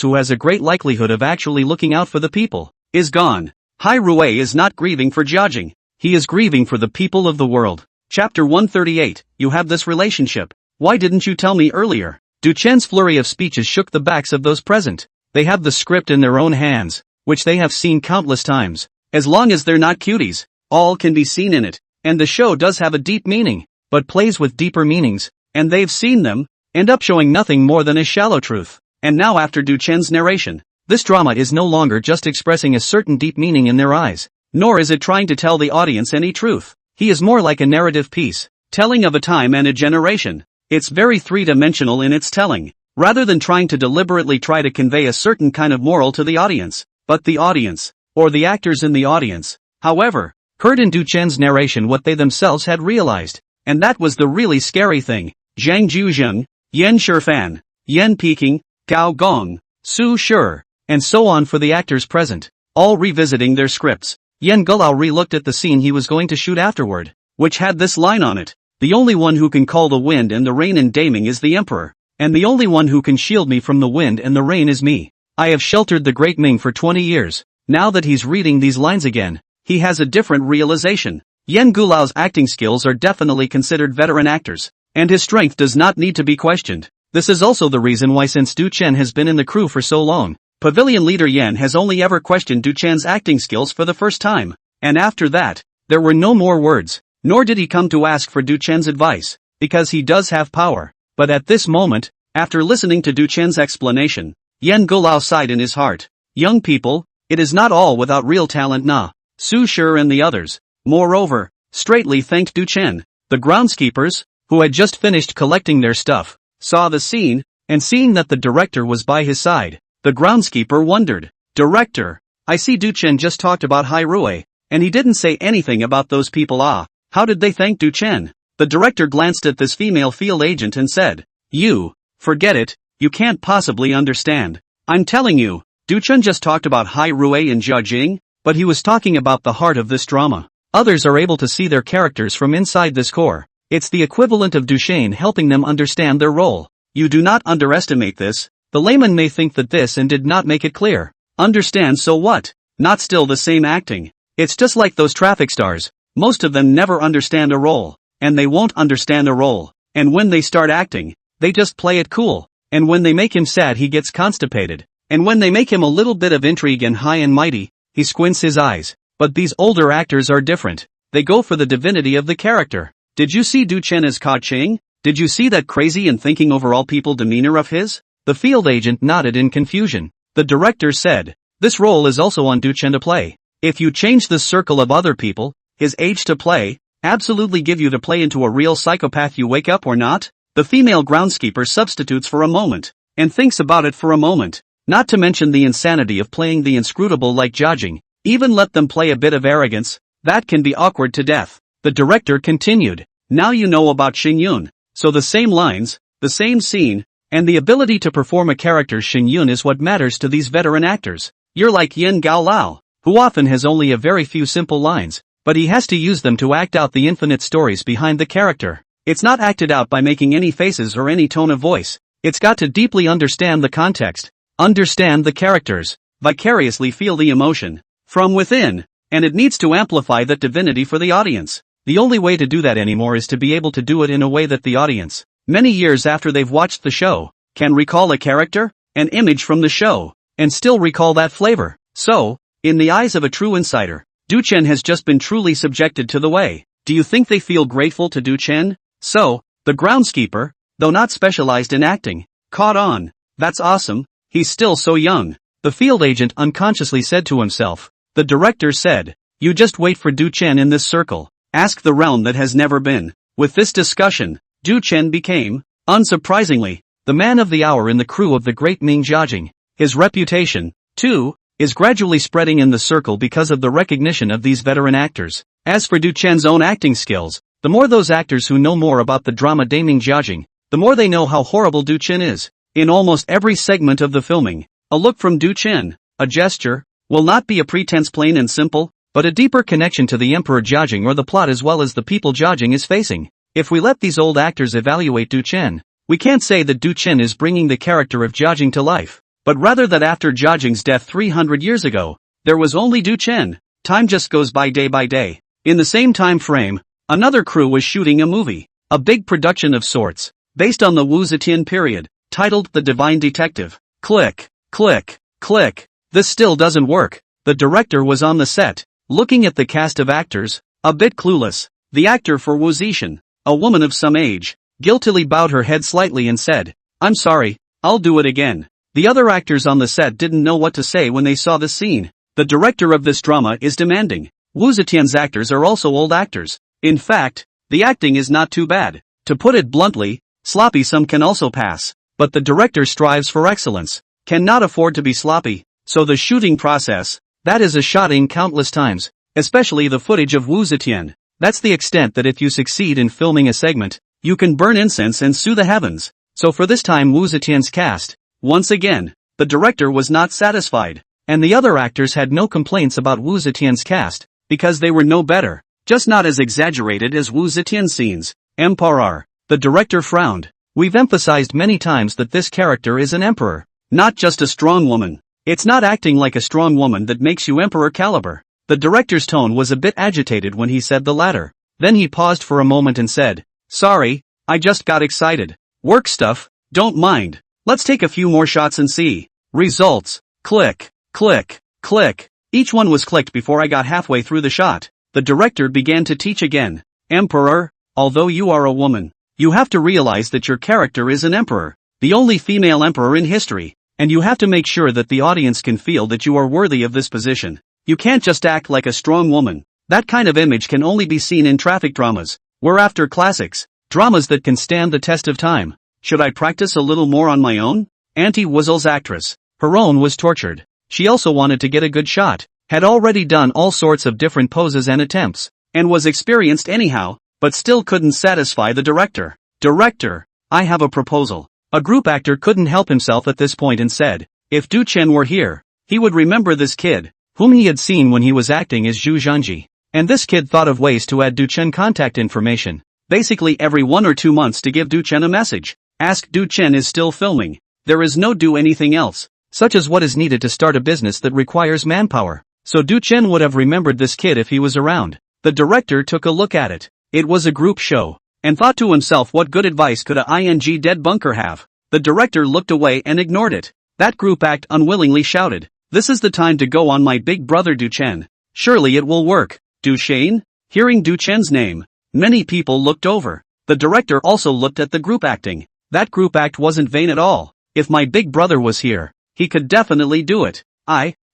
who has a great likelihood of actually looking out for the people, is gone. Hai Rui is not grieving for Jiajing. He is grieving for the people of the world. Chapter 138, you have this relationship. Why didn't you tell me earlier? Du Chen's flurry of speeches shook the backs of those present. They have the script in their own hands, which they have seen countless times. As long as they're not cuties, all can be seen in it, and the show does have a deep meaning, but plays with deeper meanings, and they've seen them, end up showing nothing more than a shallow truth. And now after Du Chen's narration, this drama is no longer just expressing a certain deep meaning in their eyes, nor is it trying to tell the audience any truth. He is more like a narrative piece, telling of a time and a generation. It's very three-dimensional in its telling, rather than trying to deliberately try to convey a certain kind of moral to the audience. But the audience, or the actors in the audience, however, heard in Du Chen's narration what they themselves had realized, and that was the really scary thing. Zhang Jiuzheng, Yan Shifan, Yan Peking, Gao Gong, Su Shi, and so on for the actors present, all revisiting their scripts. Yan Gulao re-looked at the scene he was going to shoot afterward, which had this line on it. The only one who can call the wind and the rain in Daming is the emperor, and the only one who can shield me from the wind and the rain is me. I have sheltered the great Ming for 20 years. Now that he's reading these lines again, he has a different realization. Yan Gulao's acting skills are definitely considered veteran actors, and his strength does not need to be questioned. This is also the reason why since Du Chen has been in the crew for so long, Pavilion leader Yan has only ever questioned Du Chen's acting skills for the first time, and after that, There were no more words, nor did he come to ask for Du Chen's advice, because he does have power. But at this moment, after listening to Du Chen's explanation, Yen Gulao sighed in his heart. Young people, it is not all without real talent na. Su Shi and the others, moreover, straightly thanked Du Chen. The groundskeepers, who had just finished collecting their stuff, saw the scene, and seeing that the director was by his side, the groundskeeper wondered, "Director, I see Du Chen just talked about Hai Rui, and he didn't say anything about those people. How did they thank Du Chen?" The director glanced at this female field agent and said, "You, forget it, you can't possibly understand. I'm telling you, Du Chen just talked about Hai Rui and Jia Jing, but he was talking about the heart of this drama. Others are able to see their characters from inside this core. It's the equivalent of Duchesne helping them understand their role. You do not underestimate this. The layman may think that this and did not make it clear. Understand, so what? Not still the same acting. It's just like those traffic stars. Most of them never understand a role, and they won't understand a role. And when they start acting, they just play it cool. And when they make him sad, he gets constipated. And when they make him a little bit of intrigue and high and mighty, he squints his eyes. But these older actors are different. They go for the divinity of the character. Did you see Du Chen as Ka Ching? Did you see that crazy and thinking over all people demeanor of his?" The field agent nodded in confusion. The director said, "This role is also on Du Chen to play. If you change this circle of other people, his age to play, absolutely give you to play into a real psychopath, you wake up or not?" The female groundskeeper substitutes for a moment, and thinks about it for a moment, not to mention the insanity of playing the inscrutable like Jiajing. Even let them play a bit of arrogance, that can be awkward to death. The director continued, "Now you know about Xing Yun, so the same lines, the same scene, and the ability to perform a character's Xing Yun is what matters to these veteran actors. You're like Yin Gao Lao, who often has only a very few simple lines, but he has to use them to act out the infinite stories behind the character. It's not acted out by making any faces or any tone of voice. It's got to deeply understand the context, understand the characters, vicariously feel the emotion from within, and it needs to amplify that divinity for the audience. The only way to do that anymore is to be able to do it in a way that the audience, many years after they've watched the show, can recall a character, an image from the show, and still recall that flavor. So, in the eyes of a true insider, Du Chen has just been truly subjected to the way. Do you think they feel grateful to Du Chen?" So, the groundskeeper, though not specialized in acting, caught on. "That's awesome, he's still so young." The field agent unconsciously said to himself. The director said, "You just wait for Du Chen in this circle. Ask the realm that has never been." With this discussion, Du Chen became, unsurprisingly, the man of the hour in the crew of the great Ming Jiajing. His reputation, too, is gradually spreading in the circle because of the recognition of these veteran actors. As for Du Chen's own acting skills, the more those actors who know more about the drama de Ming Jiajing, the more they know how horrible Du Chen is. In almost every segment of the filming, a look from Du Chen, a gesture, will not be a pretense plain and simple, but a deeper connection to the Emperor Jiajing or the plot as well as the people Jiajing is facing. If we let these old actors evaluate Du Chen, we can't say that Du Chen is bringing the character of Jiajing to life, but rather that after Jiajing's death 300 years ago, there was only Du Chen. Time just goes by day. In the same time frame, another crew was shooting a movie, a big production of sorts, based on the Wu Zetian period, titled The Divine Detective. Click, click, click. This still doesn't work. The director was on the set, looking at the cast of actors, a bit clueless. The actor for Wu Zetian, a woman of some age, guiltily bowed her head slightly and said, "I'm sorry, I'll do it again." The other actors on the set didn't know what to say when they saw the scene. The director of this drama is demanding. Wu Zetian's actors are also old actors. In fact, the acting is not too bad. To put it bluntly, sloppy some can also pass. But the director strives for excellence, cannot afford to be sloppy. So the shooting process, that is a shot in countless times, especially the footage of Wu Zetian. That's the extent that if you succeed in filming a segment, you can burn incense and sue the heavens. So for this time Wu Zetian's cast, once again, the director was not satisfied, and the other actors had no complaints about Wu Zetian's cast, because they were no better, just not as exaggerated as Wu Zetian's scenes. Emperor. The director frowned. We've emphasized many times that this character is an emperor, not just a strong woman. It's not acting like a strong woman that makes you emperor caliber. The director's tone was a bit agitated when he said the latter. Then he paused for a moment and said, "Sorry, I just got excited. Work stuff, don't mind. Let's take a few more shots and see." Results. Click, click, click. Each one was clicked before I got halfway through the shot. the director began to teach again. Emperor, although you are a woman, you have to realize that your character is an emperor, the only female emperor in history, and you have to make sure that the audience can feel that you are worthy of this position. You can't just act like a strong woman. That kind of image can only be seen in traffic dramas. We're after classics, dramas that can stand the test of time. Should I practice a little more on my own? Auntie Wuzzle's actress. Her own was tortured. She also wanted to get a good shot, had already done all sorts of different poses and attempts, and was experienced anyhow, but still couldn't satisfy the director. Director, I have a proposal. A group actor couldn't help himself at this point and said, if Du Chen were here, he would remember this kid, whom he had seen when he was acting as Zhu Zhanji. And this kid thought of ways to add Du Chen contact information, basically every 1 or 2 months to give Du Chen a message. Ask Du Chen is still filming. There is no do anything else, such as what is needed to start a business that requires manpower. So Du Chen would have remembered this kid if he was around. The director took a look at it. It was a group show, and thought to himself, what good advice could a ing dead bunker have? The director looked away and ignored it. That group act unwillingly shouted, this is the time to go on my big brother Du Chen. Surely it will work. Du Chen? Hearing Du Chen's name, many people looked over. The director also looked at the group acting. That group act wasn't vain at all. If my big brother was here, he could definitely do it.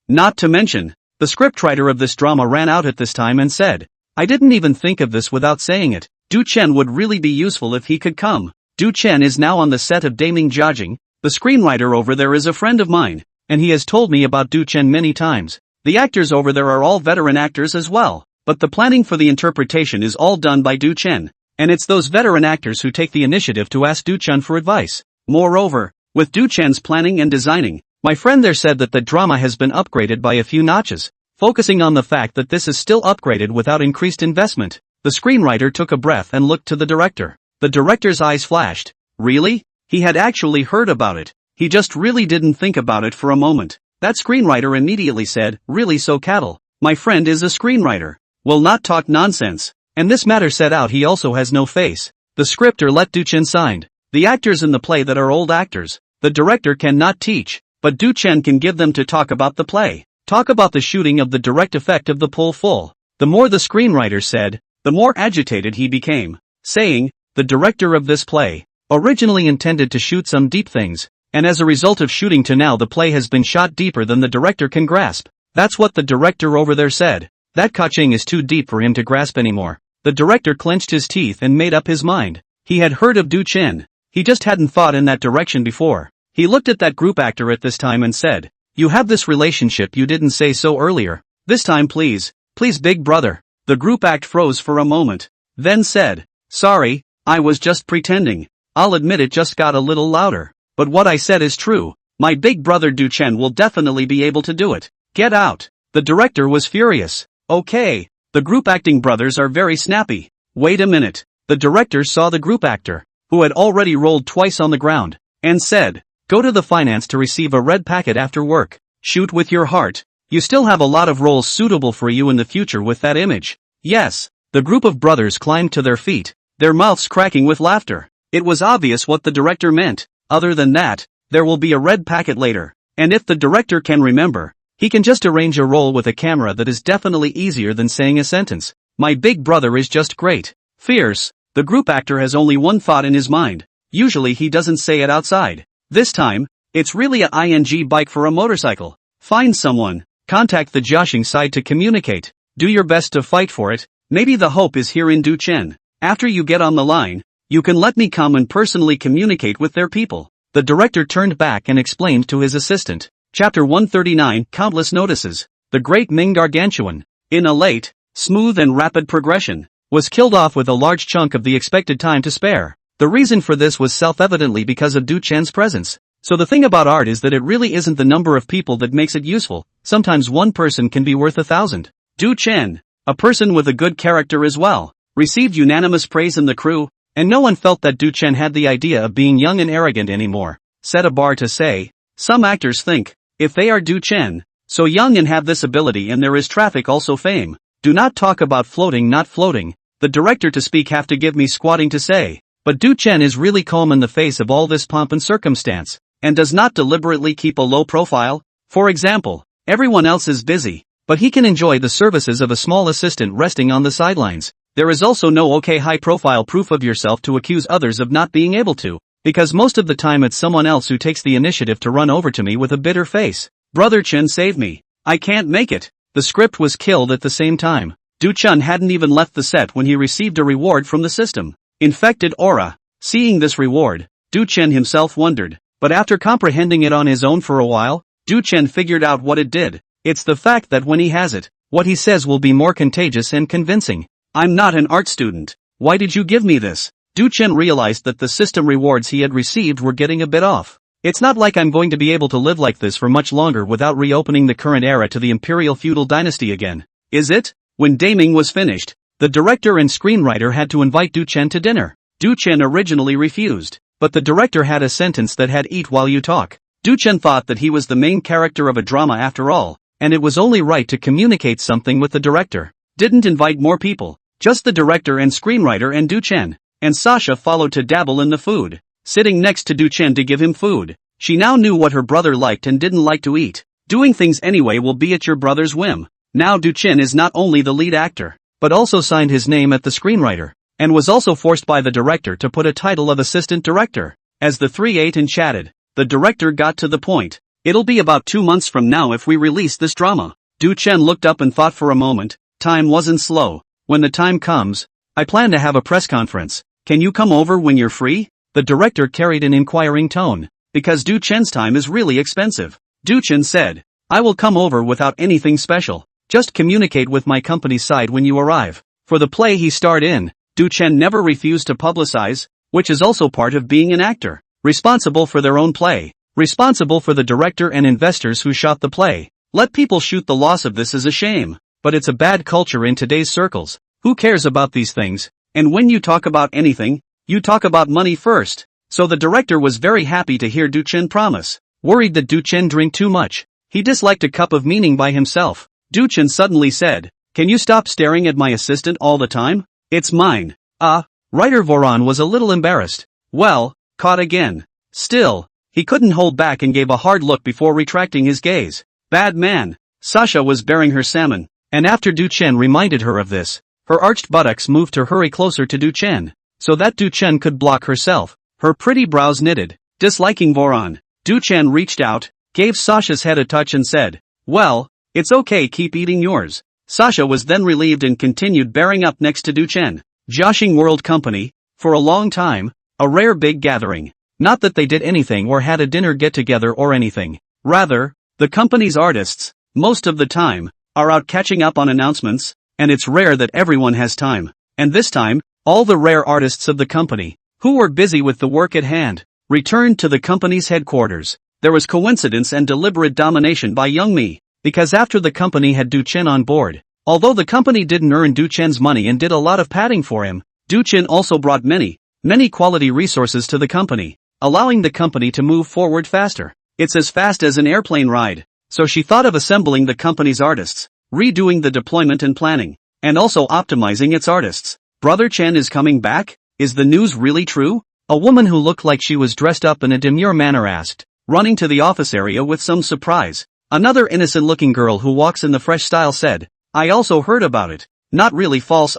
Not to mention, the scriptwriter of this drama ran out at this time and said, I didn't even think of this without saying it. Du Chen would really be useful if he could come. Du Chen is now on the set of Daming Jiajing. The screenwriter over there is a friend of mine, and he has told me about Du Chen many times. The actors over there are all veteran actors as well, but the planning for the interpretation is all done by Du Chen, and it's those veteran actors who take the initiative to ask Du Chen for advice. Moreover, with Du Chen's planning and designing, my friend there said that the drama has been upgraded by a few notches, focusing on the fact that this is still upgraded without increased investment. The screenwriter took a breath and looked to the director. The director's eyes flashed. Really? He had actually heard about it. He just really didn't think about it for a moment. That screenwriter immediately said, really so cattle? My friend is a screenwriter. Will not talk nonsense. And this matter said out he also has no face. The scripter let Du Chen signed. The actors in the play that are old actors. The director cannot teach, but Du Chen can give them to talk about the play. Talk about the shooting of the direct effect of the pull full. The more the screenwriter said, the more agitated he became, saying, the director of this play, originally intended to shoot some deep things, and as a result of shooting to now the play has been shot deeper than the director can grasp. That's what the director over there said. That kaching is too deep for him to grasp anymore. The director clenched his teeth and made up his mind. He had heard of Du Chen. He just hadn't thought in that direction before. He looked at that group actor at this time and said, you have this relationship, you didn't say so earlier. This time please big brother. The group act froze for a moment, then said, sorry, I was just pretending. I'll admit it just got a little louder. But what I said is true. My big brother Du Chen will definitely be able to do it. Get out. The director was furious. Okay. The group acting brothers are very snappy. Wait a minute. The director saw the group actor, who had already rolled twice on the ground, and said, go to the finance to receive a red packet after work. Shoot with your heart. You still have a lot of roles suitable for you in the future with that image. Yes. The group of brothers climbed to their feet, their mouths cracking with laughter. It was obvious what the director meant. Other than that, there will be a red packet later. And if the director can remember, he can just arrange a role with a camera that is definitely easier than saying a sentence. My big brother is just great. Fierce. The group actor has only one thought in his mind. Usually he doesn't say it outside. This time, it's really a ing bike for a motorcycle. Find someone. Contact the Jiaxing side to communicate. Do your best to fight for it. Maybe the hope is here in Du Chen. After you get on the line, you can let me come and personally communicate with their people. The director turned back and explained to his assistant. Chapter 139, Countless Notices. The Great Ming Gargantuan, in a late, smooth and rapid progression, was killed off with a large chunk of the expected time to spare. The reason for this was self-evidently because of Du Chen's presence. So the thing about art is that it really isn't the number of people that makes it useful. Sometimes one person can be worth 1,000. Du Chen, a person with a good character as well, received unanimous praise in the crew, and no one felt that Du Chen had the idea of being young and arrogant anymore. Set a bar to say, some actors think, if they are Du Chen, so young and have this ability and there is traffic also fame. Do not talk about floating not floating. The director to speak have to give me squatting to say. But Du Chen is really calm in the face of all this pomp and circumstance, and does not deliberately keep a low profile. For example, everyone else is busy, but he can enjoy the services of a small assistant resting on the sidelines. There is also no okay high-profile proof of yourself to accuse others of not being able to, because most of the time it's someone else who takes the initiative to run over to me with a bitter face. Brother Chen, save me. I can't make it. The script was killed at the same time. Du Chun hadn't even left the set when he received a reward from the system. Infected aura. Seeing this reward, Du Chen himself wondered, but after comprehending it on his own for a while, Du Chen figured out what it did. It's the fact that when he has it, what he says will be more contagious and convincing. I'm not an art student. Why did you give me this? Du Chen realized that the system rewards he had received were getting a bit off. It's not like I'm going to be able to live like this for much longer without reopening the current era to the imperial feudal dynasty again. Is it? When Daming was finished, the director and screenwriter had to invite Du Chen to dinner. Du Chen originally refused, but the director had a sentence that had "eat while you talk." Du Chen thought that he was the main character of a drama after all, and it was only right to communicate something with the director. Didn't invite more people, just the director and screenwriter and Du Chen. And Sasha followed to dabble in the food, sitting next to Du Chen to give him food. She now knew what her brother liked and didn't like to eat. Doing things anyway will be at your brother's whim. Now Du Chen is not only the lead actor, but also signed his name at the screenwriter, and was also forced by the director to put a title of assistant director. As the three ate and chatted, the director got to the point. It'll be about 2 months from now if we release this drama. Du Chen looked up and thought for a moment. Time wasn't slow. When the time comes, I plan to have a press conference. Can you come over when you're free? The director carried an inquiring tone, because Du Chen's time is really expensive. Du Chen said, I will come over without anything special. Just communicate with my company's side when you arrive. For the play he starred in, Du Chen never refused to publicize, which is also part of being an actor. Responsible for their own play. Responsible for the director and investors who shot the play. Let people shoot the loss of this is a shame. But it's a bad culture in today's circles. Who cares about these things? And when you talk about anything, you talk about money first. So the director was very happy to hear Du Chen promise. Worried that Du Chen drink too much. He disliked a cup of meaning by himself. Du Chen suddenly said, can you stop staring at my assistant all the time? It's mine. Writer Voron was a little embarrassed. Well, caught again. Still, he couldn't hold back and gave a hard look before retracting his gaze. Bad man. Sasha was bearing her salmon, and after Du Chen reminded her of this, her arched buttocks moved to hurry closer to Du Chen, so that Du Chen could block herself. Her pretty brows knitted. Disliking Voron, Du Chen reached out, gave Sasha's head a touch and said, well, it's okay, keep eating yours. Sasha was then relieved and continued bearing up next to Du Chen. Joshing World Company, for a long time, a rare big gathering. Not that they did anything or had a dinner get-together or anything. Rather, the company's artists, most of the time, are out catching up on announcements, and it's rare that everyone has time. And this time, all the rare artists of the company, who were busy with the work at hand, returned to the company's headquarters. There was coincidence and deliberate domination by Young Mi, because after the company had Du Chen on board, although the company didn't earn Du Chen's money and did a lot of padding for him, Du Chen also brought many quality resources to the company, allowing the company to move forward faster. It's as fast as an airplane ride. So she thought of assembling the company's artists, redoing the deployment and planning, and also optimizing its artists. Brother Chen is coming back? Is the news really true? A woman who looked like she was dressed up in a demure manner asked, running to the office area with some surprise. Another innocent-looking girl who walks in the fresh style said, I also heard about it. Not really false.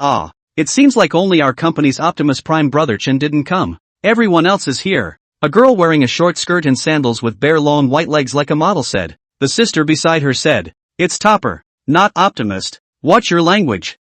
It seems like only our company's Optimus Prime Brother Chen didn't come. Everyone else is here. A girl wearing a short skirt and sandals with bare long white legs like a model said. The sister beside her said, it's Topper, not Optimist. Watch your language.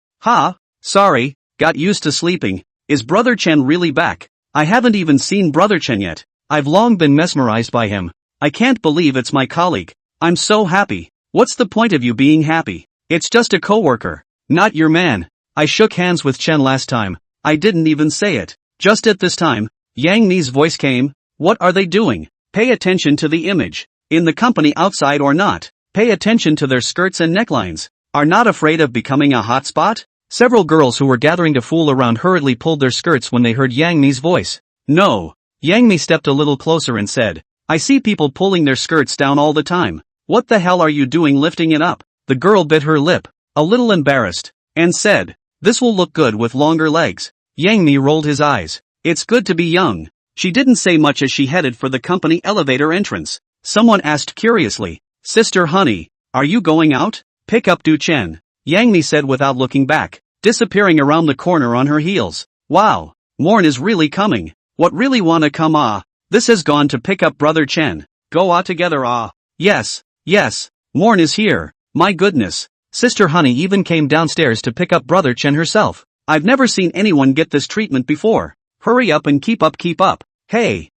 Sorry, got used to sleeping. Is Brother Chen really back? I haven't even seen Brother Chen yet. I've long been mesmerized by him. I can't believe it's my colleague. I'm so happy. What's the point of you being happy? It's just a coworker, not your man. I shook hands with Chen last time. I didn't even say it. Just at this time, Yang Mi's voice came. What are they doing? Pay attention to the image. In the company outside or not, pay attention to their skirts and necklines. Are not afraid of becoming a hotspot? Several girls who were gathering to fool around hurriedly pulled their skirts when they heard Yang Mi's voice. No. Yang Mi stepped a little closer and said, I see people pulling their skirts down all the time. What the hell are you doing lifting it up? The girl bit her lip, a little embarrassed, and said, this will look good with longer legs. Yang Mi rolled his eyes. It's good to be young. She didn't say much as she headed for the company elevator entrance. Someone asked curiously, Sister Honey, are you going out? Pick up Du Chen, Yang Mi said without looking back, disappearing around the corner on her heels. Wow, Morn is really coming. What really wanna come ah? This has gone to pick up brother Chen. Go ah together ah. Yes, Morn is here. My goodness. Sister Honey even came downstairs to pick up brother Chen herself. I've never seen anyone get this treatment before. Hurry up and keep up. Hey,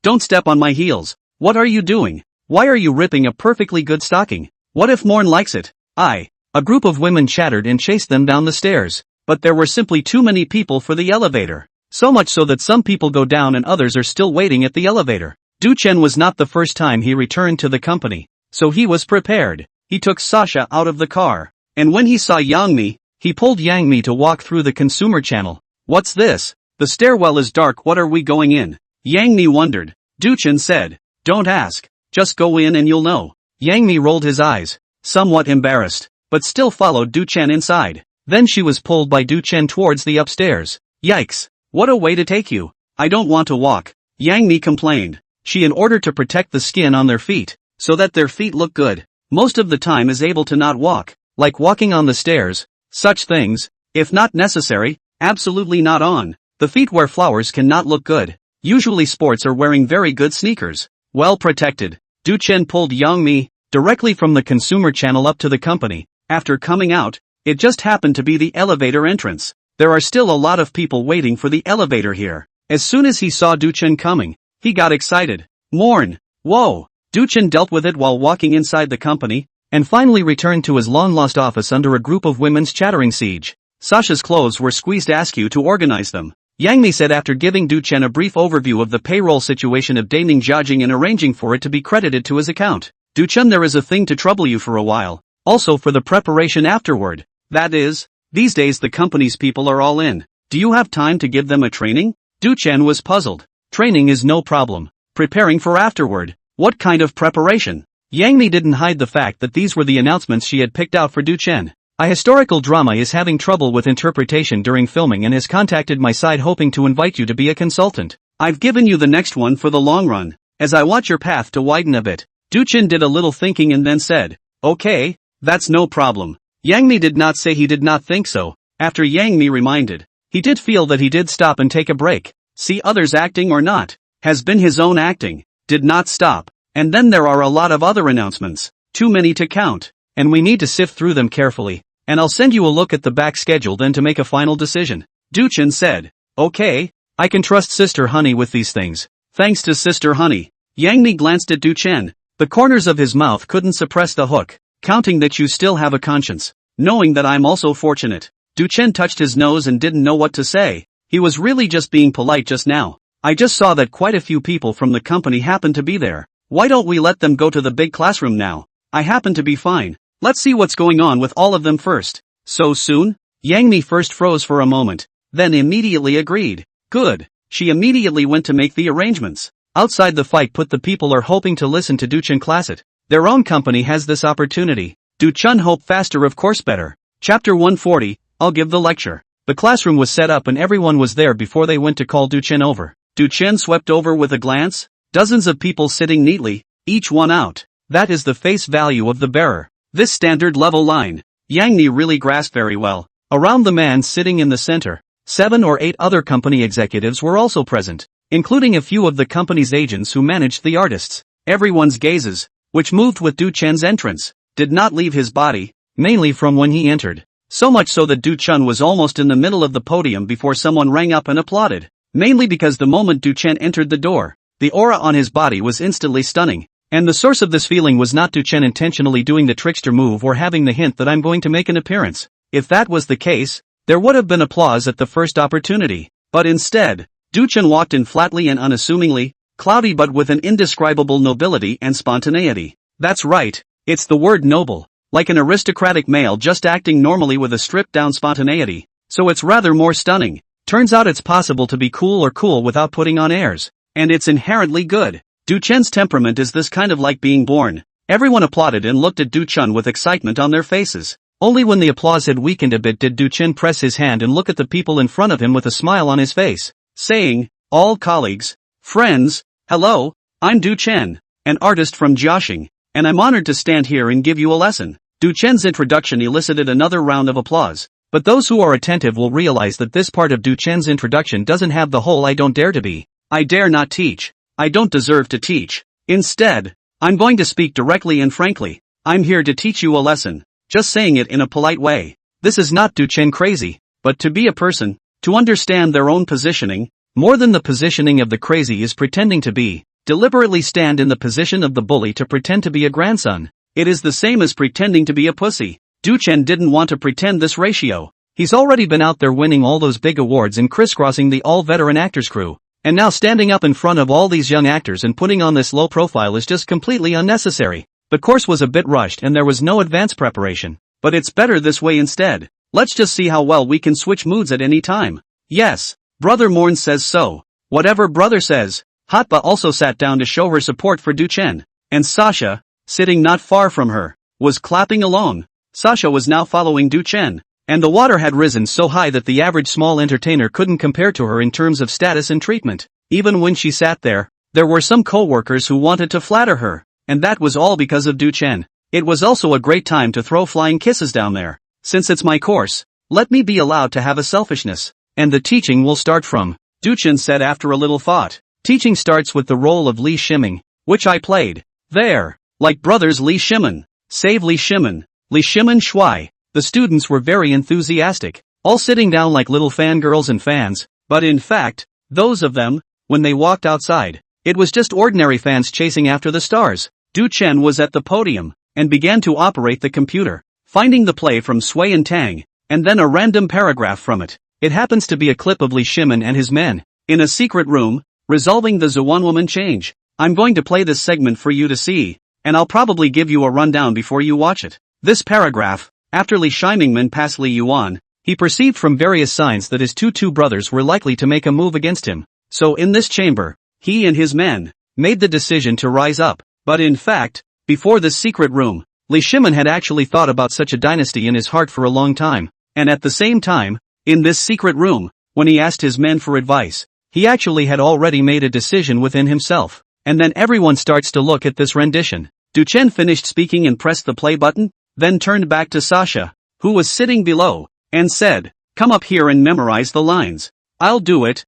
don't step on my heels. What are you doing? Why are you ripping a perfectly good stocking? What if Morn likes it? A group of women chattered and chased them down the stairs. But there were simply too many people for the elevator. So much so that some people go down and others are still waiting at the elevator. Du Chen was not the first time he returned to the company, so he was prepared. He took Sasha out of the car, and when he saw Yang Mi, he pulled Yang Mi to walk through the consumer channel. What's this? The stairwell is dark, what are we going in? Yang Mi wondered. Du Chen said, don't ask, just go in and you'll know. Yang Mi rolled his eyes, somewhat embarrassed, but still followed Du Chen inside. Then she was pulled by Du Chen towards the upstairs. Yikes, what a way to take you. I don't want to walk, Yang Mi complained. She, in order to protect the skin on their feet, so that their feet look good, most of the time is able to not walk, like walking on the stairs, such things, if not necessary, absolutely not on. The feet where flowers cannot look good. Usually sports are wearing very good sneakers, well protected. Du Chen pulled Yang Mi directly from the consumer channel up to the company. After coming out, it just happened to be the elevator entrance. There are still a lot of people waiting for the elevator here. As soon as he saw Du Chen coming, he got excited. Morn! Whoa! Du Chen dealt with it while walking inside the company, and finally returned to his long-lost office under a group of women's chattering siege. Sasha's clothes were squeezed, ask you to organize them. Yang Mi said after giving Du Chen a brief overview of the payroll situation of Daning Jiajing and arranging for it to be credited to his account. Du Chen, there is a thing to trouble you for a while, also for the preparation afterward. That is, these days the company's people are all in. Do you have time to give them a training? Du Chen was puzzled. Training is no problem. Preparing for afterward. What kind of preparation? Yang Mi didn't hide the fact that these were the announcements she had picked out for Du Chen. A historical drama is having trouble with interpretation during filming and has contacted my side hoping to invite you to be a consultant. I've given you the next one for the long run, as I watch your path to widen a bit. Du Chen did a little thinking and then said, okay, that's no problem. Yang Mi did not say he did not think so. After Yang Mi reminded, he did feel that he did stop and take a break. See others acting or not, has been his own acting, did not stop. And then there are a lot of other announcements, too many to count, and we need to sift through them carefully, and I'll send you a look at the back schedule then to make a final decision. Du Chen said, okay, I can trust Sister Honey with these things. Thanks to Sister Honey. Yang Mi glanced at Du Chen. The corners of his mouth couldn't suppress the hook, counting that you still have a conscience, knowing that I'm also fortunate. Du Chen touched his nose and didn't know what to say. He was really just being polite just now. I just saw that quite a few people from the company happened to be there. Why don't we let them go to the big classroom now? I happen to be fine. Let's see what's going on with all of them first. So soon? Yang Mi first froze for a moment, then immediately agreed. Good. She immediately went to make the arrangements. Outside the fight put the people are hoping to listen to Du Chen class it. Their own company has this opportunity. Du Chen hope faster, of course better. Chapter 140, I'll give the lecture. The classroom was set up and everyone was there before they went to call Du Chen over. Du Chen swept over with a glance. Dozens of people sitting neatly, each one out. That is the face value of the bearer. This standard level line, Yang Mi really grasped very well. Around the man sitting in the center, 7 or 8 other company executives were also present, including a few of the company's agents who managed the artists. Everyone's gazes, which moved with Du Chen's entrance, did not leave his body, mainly from when he entered. So much so that Du Chen was almost in the middle of the podium before someone rang up and applauded. Mainly because the moment Du Chen entered the door, the aura on his body was instantly stunning, and the source of this feeling was not Du Chen intentionally doing the trickster move or having the hint that I'm going to make an appearance. If that was the case, there would have been applause at the first opportunity. But instead, Du Chen walked in flatly and unassumingly, cloudy but with an indescribable nobility and spontaneity. That's right, it's the word noble, like an aristocratic male just acting normally with a stripped-down spontaneity, so it's rather more stunning. Turns out it's possible to be cool or cool without putting on airs. And it's inherently good. Du Chen's temperament is this kind of like being born. Everyone applauded and looked at Du Chen with excitement on their faces. Only when the applause had weakened a bit did Du Chen press his hand and look at the people in front of him with a smile on his face, saying, all colleagues, friends, hello, I'm Du Chen, an artist from Jiaxing, and I'm honored to stand here and give you a lesson. Du Chen's introduction elicited another round of applause, but those who are attentive will realize that this part of Du Chen's introduction doesn't have the whole "I don't dare to be. I dare not teach. I don't deserve to teach. Instead, I'm going to speak directly and frankly. I'm here to teach you a lesson. Just saying it in a polite way. This is not Du Chen crazy, but to be a person, to understand their own positioning, more than the positioning of the crazy is pretending to be, deliberately stand in the position of the bully to pretend to be a grandson. It is the same as pretending to be a pussy. Du Chen didn't want to pretend this ratio. He's already been out there winning all those big awards and crisscrossing the all-veteran actors crew. And now standing up in front of all these young actors and putting on this low profile is just completely unnecessary. The course was a bit rushed and there was no advance preparation. But it's better this way instead. Let's just see how well we can switch moods at any time. Yes, Brother Morn says so. Whatever brother says. Hatba also sat down to show her support for Du Chen. And Sasha, sitting not far from her, was clapping along. Sasha was now following Du Chen, and the water had risen so high that the average small entertainer couldn't compare to her in terms of status and treatment. Even when she sat there were some co-workers who wanted to flatter her, and that was all because of Du Chen. It was also a great time to throw flying kisses down there. Since it's my course, let me be allowed to have a selfishness, and the teaching will start from, Du Chen said after a little thought. Teaching starts with the role of Li Shiming, which I played. There. Like brothers Li Shimen. Save Li Shimen. Li Shimen Shui. The students were very enthusiastic, all sitting down like little fangirls and fans, but in fact, those of them, when they walked outside, it was just ordinary fans chasing after the stars. Du Chen was at the podium, and began to operate the computer, finding the play from Sui and Tang, and then a random paragraph from it. It happens to be a clip of Li Shimen and his men, in a secret room, resolving the Zuan woman change. I'm going to play this segment for you to see, and I'll probably give you a rundown before you watch it. This paragraph, after Li Shimingman passed Li Yuan, he perceived from various signs that his two brothers were likely to make a move against him. So in this chamber, he and his men made the decision to rise up. But in fact, before this secret room, Li Shimen had actually thought about such a dynasty in his heart for a long time. And at the same time, in this secret room, when he asked his men for advice, he actually had already made a decision within himself. And then everyone starts to look at this rendition. Du Chen finished speaking and pressed the play button, then turned back to Sasha, who was sitting below, and said, "Come up here and memorize the lines." I'll do it.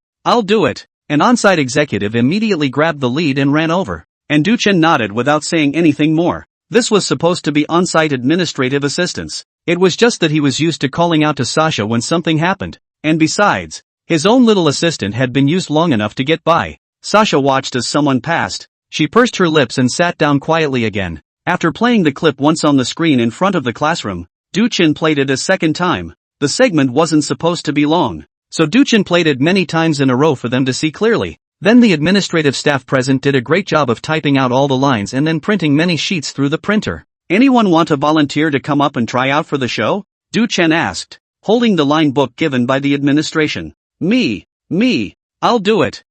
An on-site executive immediately grabbed the lead and ran over, and Du Chen nodded without saying anything more. This was supposed to be on-site administrative assistance. It was just that he was used to calling out to Sasha when something happened, and besides, his own little assistant had been used long enough to get by. Sasha watched as someone passed. She pursed her lips and sat down quietly again. After playing the clip once on the screen in front of the classroom, Du Chen played it a second time. The segment wasn't supposed to be long, so Du Chen played it many times in a row for them to see clearly. Then the administrative staff present did a great job of typing out all the lines and then printing many sheets through the printer. Anyone want to volunteer to come up and try out for the show? Du Chen asked, holding the line book given by the administration. Me, I'll do it.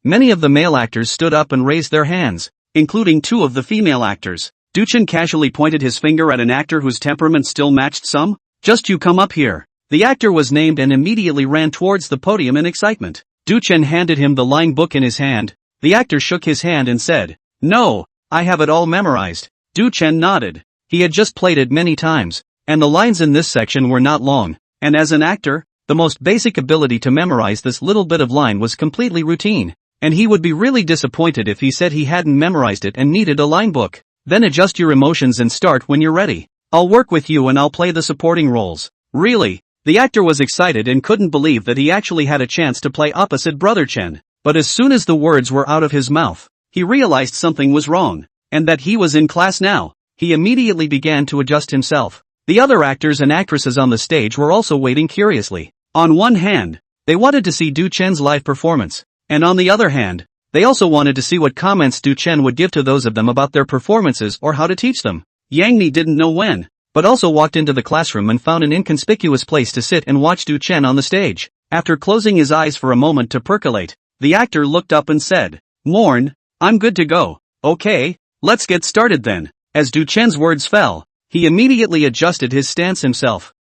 Many of the male actors stood up and raised their hands, including two of the female actors. Du Chen casually pointed his finger at an actor whose temperament still matched some. Just you come up here. The actor was named and immediately ran towards the podium in excitement. Du Chen handed him the line book in his hand. The actor shook his hand and said, "No, I have it all memorized." Du Chen nodded. He had just played it many times, and the lines in this section were not long, and as an actor, the most basic ability to memorize this little bit of line was completely routine. And he would be really disappointed if he said he hadn't memorized it and needed a line book. Then adjust your emotions and start when you're ready. I'll work with you and I'll play the supporting roles. Really? The actor was excited and couldn't believe that he actually had a chance to play opposite Brother Chen. But as soon as the words were out of his mouth, he realized something was wrong, and that he was in class now. He immediately began to adjust himself. The other actors and actresses on the stage were also waiting curiously. On one hand, they wanted to see Du Chen's live performance. And on the other hand, they also wanted to see what comments Du Chen would give to those of them about their performances or how to teach them. Yang Ni didn't know when, but also walked into the classroom and found an inconspicuous place to sit and watch Du Chen on the stage. After closing his eyes for a moment to percolate, the actor looked up and said, "Morn, I'm good to go. Okay, let's get started then." As Du Chen's words fell, he immediately adjusted his stance himself.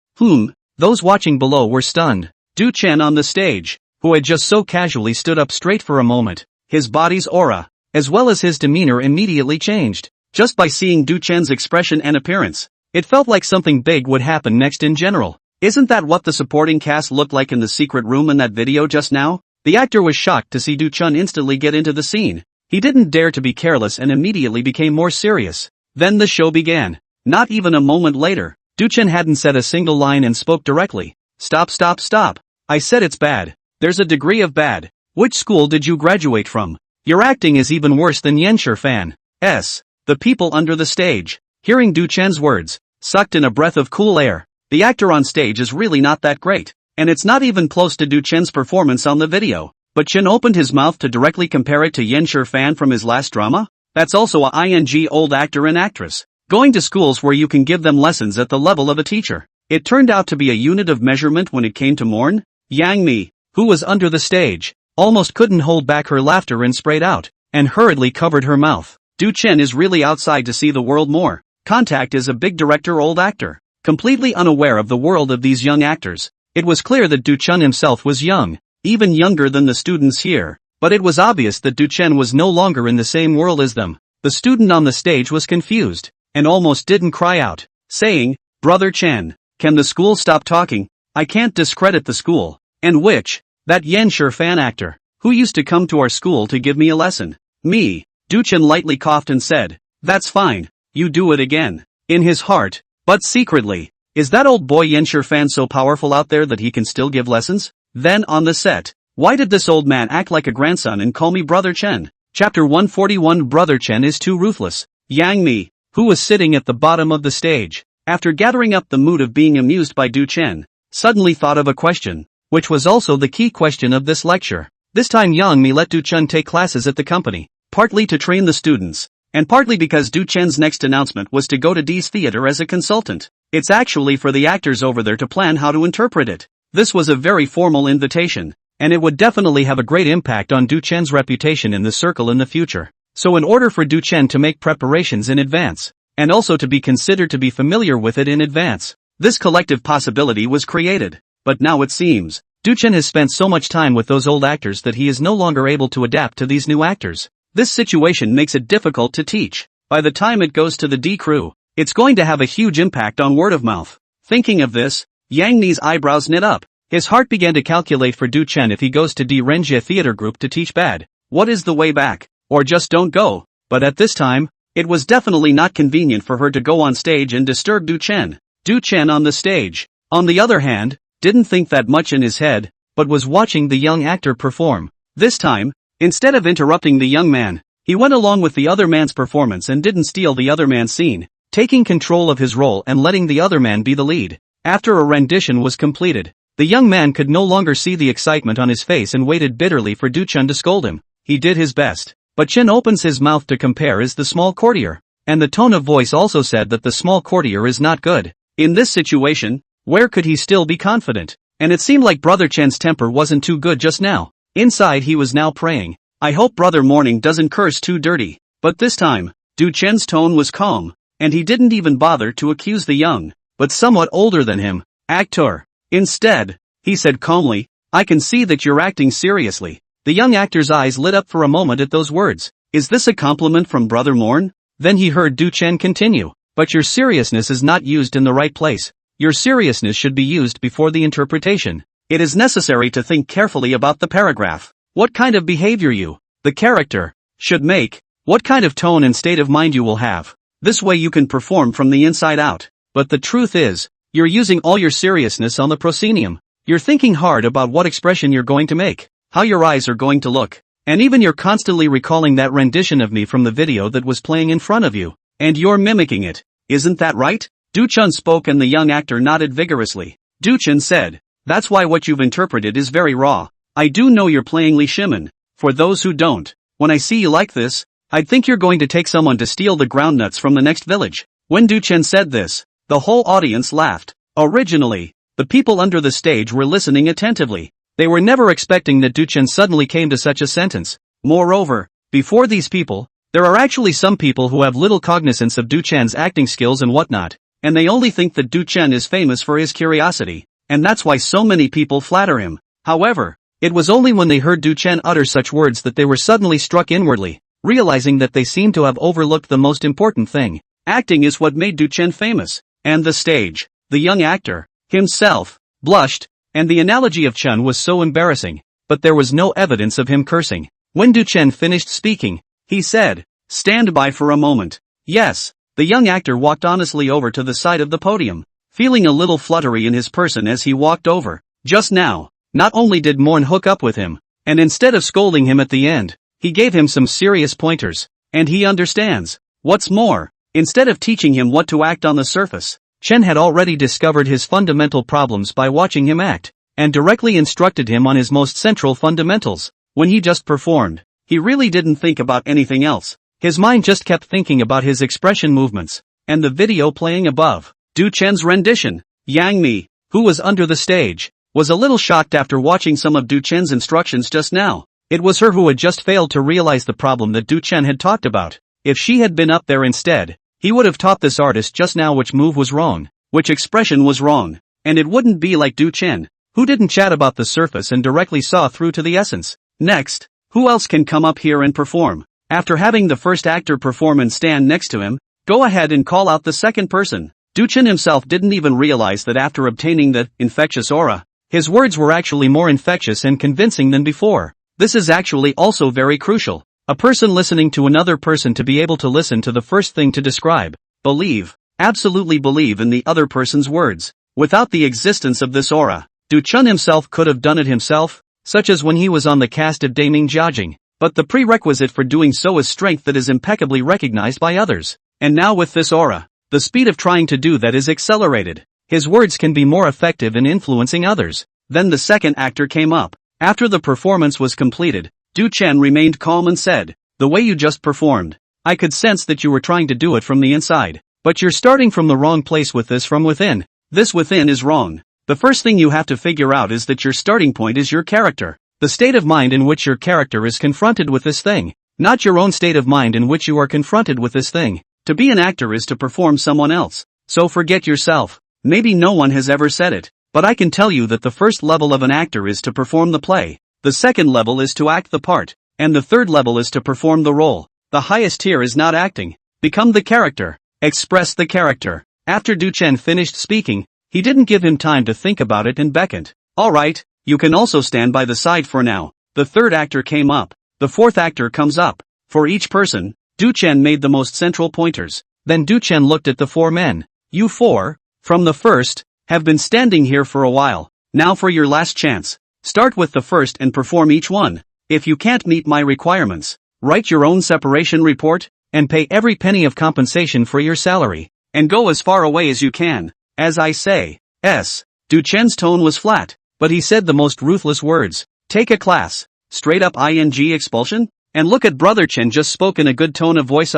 Those watching below were stunned. Du Chen on the stage, who had just so casually stood up straight for a moment, his body's aura, as well as his demeanor immediately changed, just by seeing Du Chen's expression and appearance. It felt like something big would happen next in general. Isn't that what the supporting cast looked like in the secret room in that video just now? The actor was shocked to see Do-chun instantly get into the scene. He didn't dare to be careless and immediately became more serious. Then the show began. Not even a moment later, Do-chun hadn't said a single line and spoke directly. Stop, stop, stop. I said it's bad. There's a degree of bad. Which school did you graduate from? Your acting is even worse than Yenshir fan. The people under the stage, hearing Do-chun's words, sucked in a breath of cool air. The actor on stage is really not that great, and it's not even close to Do-chun's performance on the video. But Chen opened his mouth to directly compare it to Yenshir fan from his last drama? That's also a ing old actor and actress. Going to schools where you can give them lessons at the level of a teacher. It turned out to be a unit of measurement when it came to Morn. Yang Mi, who was under the stage, almost couldn't hold back her laughter and sprayed out, and hurriedly covered her mouth. Do-chun is really outside to see the world more. Contact is a big director old actor, completely unaware of the world of these young actors. It was clear that Do-chun himself was young, even younger than the students here, but it was obvious that Do-chun was no longer in the same world as them. The student on the stage was confused, and almost didn't cry out, saying, "Brother Chen, can the school stop talking? I can't discredit the school." And which? That Yenshir fan actor, who used to come to our school to give me a lesson. Me. Do-chun lightly coughed and said, "That's fine, you do it again." In his heart, but secretly, is that old boy Yenshir fan so powerful out there that he can still give lessons? Then on the set, why did this old man act like a grandson and call me Brother Chen? Chapter 141 Brother Chen is too ruthless. Yang Mi, who was sitting at the bottom of the stage, after gathering up the mood of being amused by Do-chun, suddenly thought of a question, which was also the key question of this lecture. This time Yang Mi let Do-chun take classes at the company, partly to train the students, and partly because Do-chun's next announcement was to go to D's theater as a consultant. It's actually for the actors over there to plan how to interpret it. This was a very formal invitation, and it would definitely have a great impact on Do-chun's reputation in the circle in the future. So in order for Do-chun to make preparations in advance, and also to be considered to be familiar with it in advance, this collective possibility was created. But now it seems, Do-chun has spent so much time with those old actors that he is no longer able to adapt to these new actors. This situation makes it difficult to teach. By the time it goes to the D crew, it's going to have a huge impact on word of mouth. Thinking of this, Yang Mi's eyebrows knit up. His heart began to calculate for Do-chun if he goes to D Renjie Theater Group to teach bad. What is the way back? Or just don't go. But at this time, it was definitely not convenient for her to go on stage and disturb Do-chun. Do-chun on the stage, on the other hand, didn't think that much in his head, but was watching the young actor perform. This time, instead of interrupting the young man, he went along with the other man's performance and didn't steal the other man's scene, taking control of his role and letting the other man be the lead. After a rendition was completed, the young man could no longer see the excitement on his face and waited bitterly for Do-chun to scold him. He did his best, but Chen opens his mouth to compare is the small courtier, and the tone of voice also said that the small courtier is not good. In this situation, where could he still be confident? And it seemed like Brother Chen's temper wasn't too good just now. Inside he was now praying, I hope Brother Morning doesn't curse too dirty. But this time, Do-chun's tone was calm, and he didn't even bother to accuse the young, but somewhat older than him, actor. Instead, he said calmly, I can see that you're acting seriously. The young actor's eyes lit up for a moment at those words. Is this a compliment from Brother Morn? Then he heard Do-chun continue, but your seriousness is not used in the right place. Your seriousness should be used before the interpretation. It is necessary to think carefully about the paragraph. What kind of behavior you, the character, should make, what kind of tone and state of mind you will have. This way you can perform from the inside out. But the truth is, you're using all your seriousness on the proscenium. You're thinking hard about what expression you're going to make, how your eyes are going to look, and even you're constantly recalling that rendition of me from the video that was playing in front of you, and you're mimicking it. Isn't that right? Do-chun spoke and the young actor nodded vigorously. Do-chun said, that's why what you've interpreted is very raw. I do know you're playing Li Shimin. For those who don't, when I see you like this, I'd think you're going to take someone to steal the groundnuts from the next village. When Do-chun said this, the whole audience laughed. Originally, the people under the stage were listening attentively. They were never expecting that Do-chun suddenly came to such a sentence. Moreover, before these people, there are actually some people who have little cognizance of Do-chun's acting skills and whatnot, and they only think that Do-chun is famous for his curiosity, and that's why so many people flatter him. However, it was only when they heard Do-chun utter such words that they were suddenly struck inwardly, realizing that they seemed to have overlooked the most important thing. Acting is what made Do-chun famous. and the stage. The young actor, himself, blushed, and the analogy of Chun was so embarrassing, but there was no evidence of him cursing. When Du Chen finished speaking, he said, "Stand by for a moment." Yes. The young actor walked honestly over to the side of the podium, feeling a little fluttery in his person as he walked over. Just now, not only did Morn hook up with him, and instead of scolding him at the end, he gave him some serious pointers, and he understands. What's more, instead of teaching him what to act on the surface, Chen had already discovered his fundamental problems by watching him act, and directly instructed him on his most central fundamentals. When he just performed, he really didn't think about anything else. His mind just kept thinking about his expression movements, and the video playing above. Du Chen's rendition. Yang Mi, who was under the stage, was a little shocked after watching some of Du Chen's instructions just now. It was her who had just failed to realize the problem that Du Chen had talked about. If she had been up there instead, he would have taught this artist just now which move was wrong, which expression was wrong, and it wouldn't be like Du Chen, who didn't chat about the surface and directly saw through to the essence. Next, who else can come up here and perform? After having the first actor perform and stand next to him, go ahead and call out the second person. Du Chen himself didn't even realize that after obtaining the infectious aura, his words were actually more infectious and convincing than before. This is actually also very crucial. A person listening to another person to be able to listen to the first thing to describe, believe, absolutely believe in the other person's words. Without the existence of this aura, Du Chen himself could have done it himself, such as when he was on the cast of Daming Jiajing. But the prerequisite for doing so is strength that is impeccably recognized by others. And now with this aura, the speed of trying to do that is accelerated. His words can be more effective in influencing others. Then the second actor came up. After the performance was completed, Du Chen remained calm and said, "The way you just performed, I could sense that you were trying to do it from the inside. But you're starting from the wrong place with this from within. This within is wrong. The first thing you have to figure out is that your starting point is your character. The state of mind in which your character is confronted with this thing, not your own state of mind in which you are confronted with this thing. To be an actor is to perform someone else. So forget yourself. Maybe no one has ever said it, but I can tell you that the first level of an actor is to perform the play. The second level is to act the part, and the third level is to perform the role. The highest tier is not acting. Become the character. Express the character." After Du Chen finished speaking, he didn't give him time to think about it and beckoned. "Alright, you can also stand by the side for now." The third actor came up. The fourth actor comes up. For each person, Du Chen made the most central pointers. Then Du Chen looked at the four men. "You four, from the first, have been standing here for a while. Now for your last chance. Start with the first and perform each one. If you can't meet my requirements, write your own separation report, and pay every penny of compensation for your salary. And go as far away as you can. As I say." Du Chen's tone was flat, but he said the most ruthless words. "Take a class. Straight up ing expulsion? And look at Brother Chen just spoke in a good tone of voice.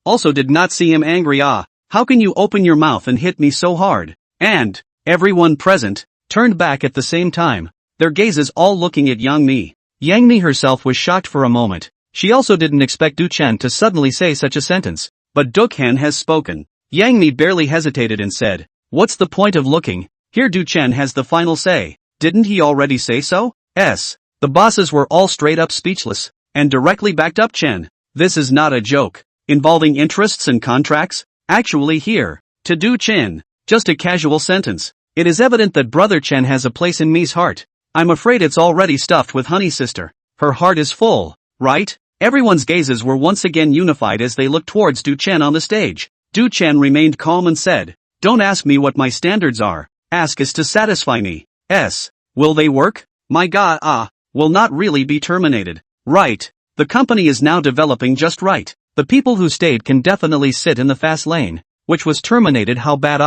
Also did not see him angry. How can you open your mouth and hit me so hard?" And everyone present turned back at the same time, their gazes all looking at Yang Mi. Yang Mi herself was shocked for a moment. She also didn't expect Du Chen to suddenly say such a sentence. But Dukhan has spoken. Yang Mi barely hesitated and said, "What's the point of looking? Here Du Chen has the final say. Didn't he already say so?" The bosses were all straight up speechless, and directly backed up Chen. This is not a joke. Involving interests and contracts? Actually here, to Du Chen, just a casual sentence. It is evident that Brother Chen has a place in me's heart. I'm afraid it's already stuffed with honey, sister. Her heart is full, right? Everyone's gazes were once again unified as they looked towards Du Chen on the stage. Du Chen remained calm and said, "Don't ask me what my standards are. Ask us to satisfy me. Will they work? My god, will not really be terminated. Right. The company is now developing just right. The people who stayed can definitely sit in the fast lane, which was terminated. How bad?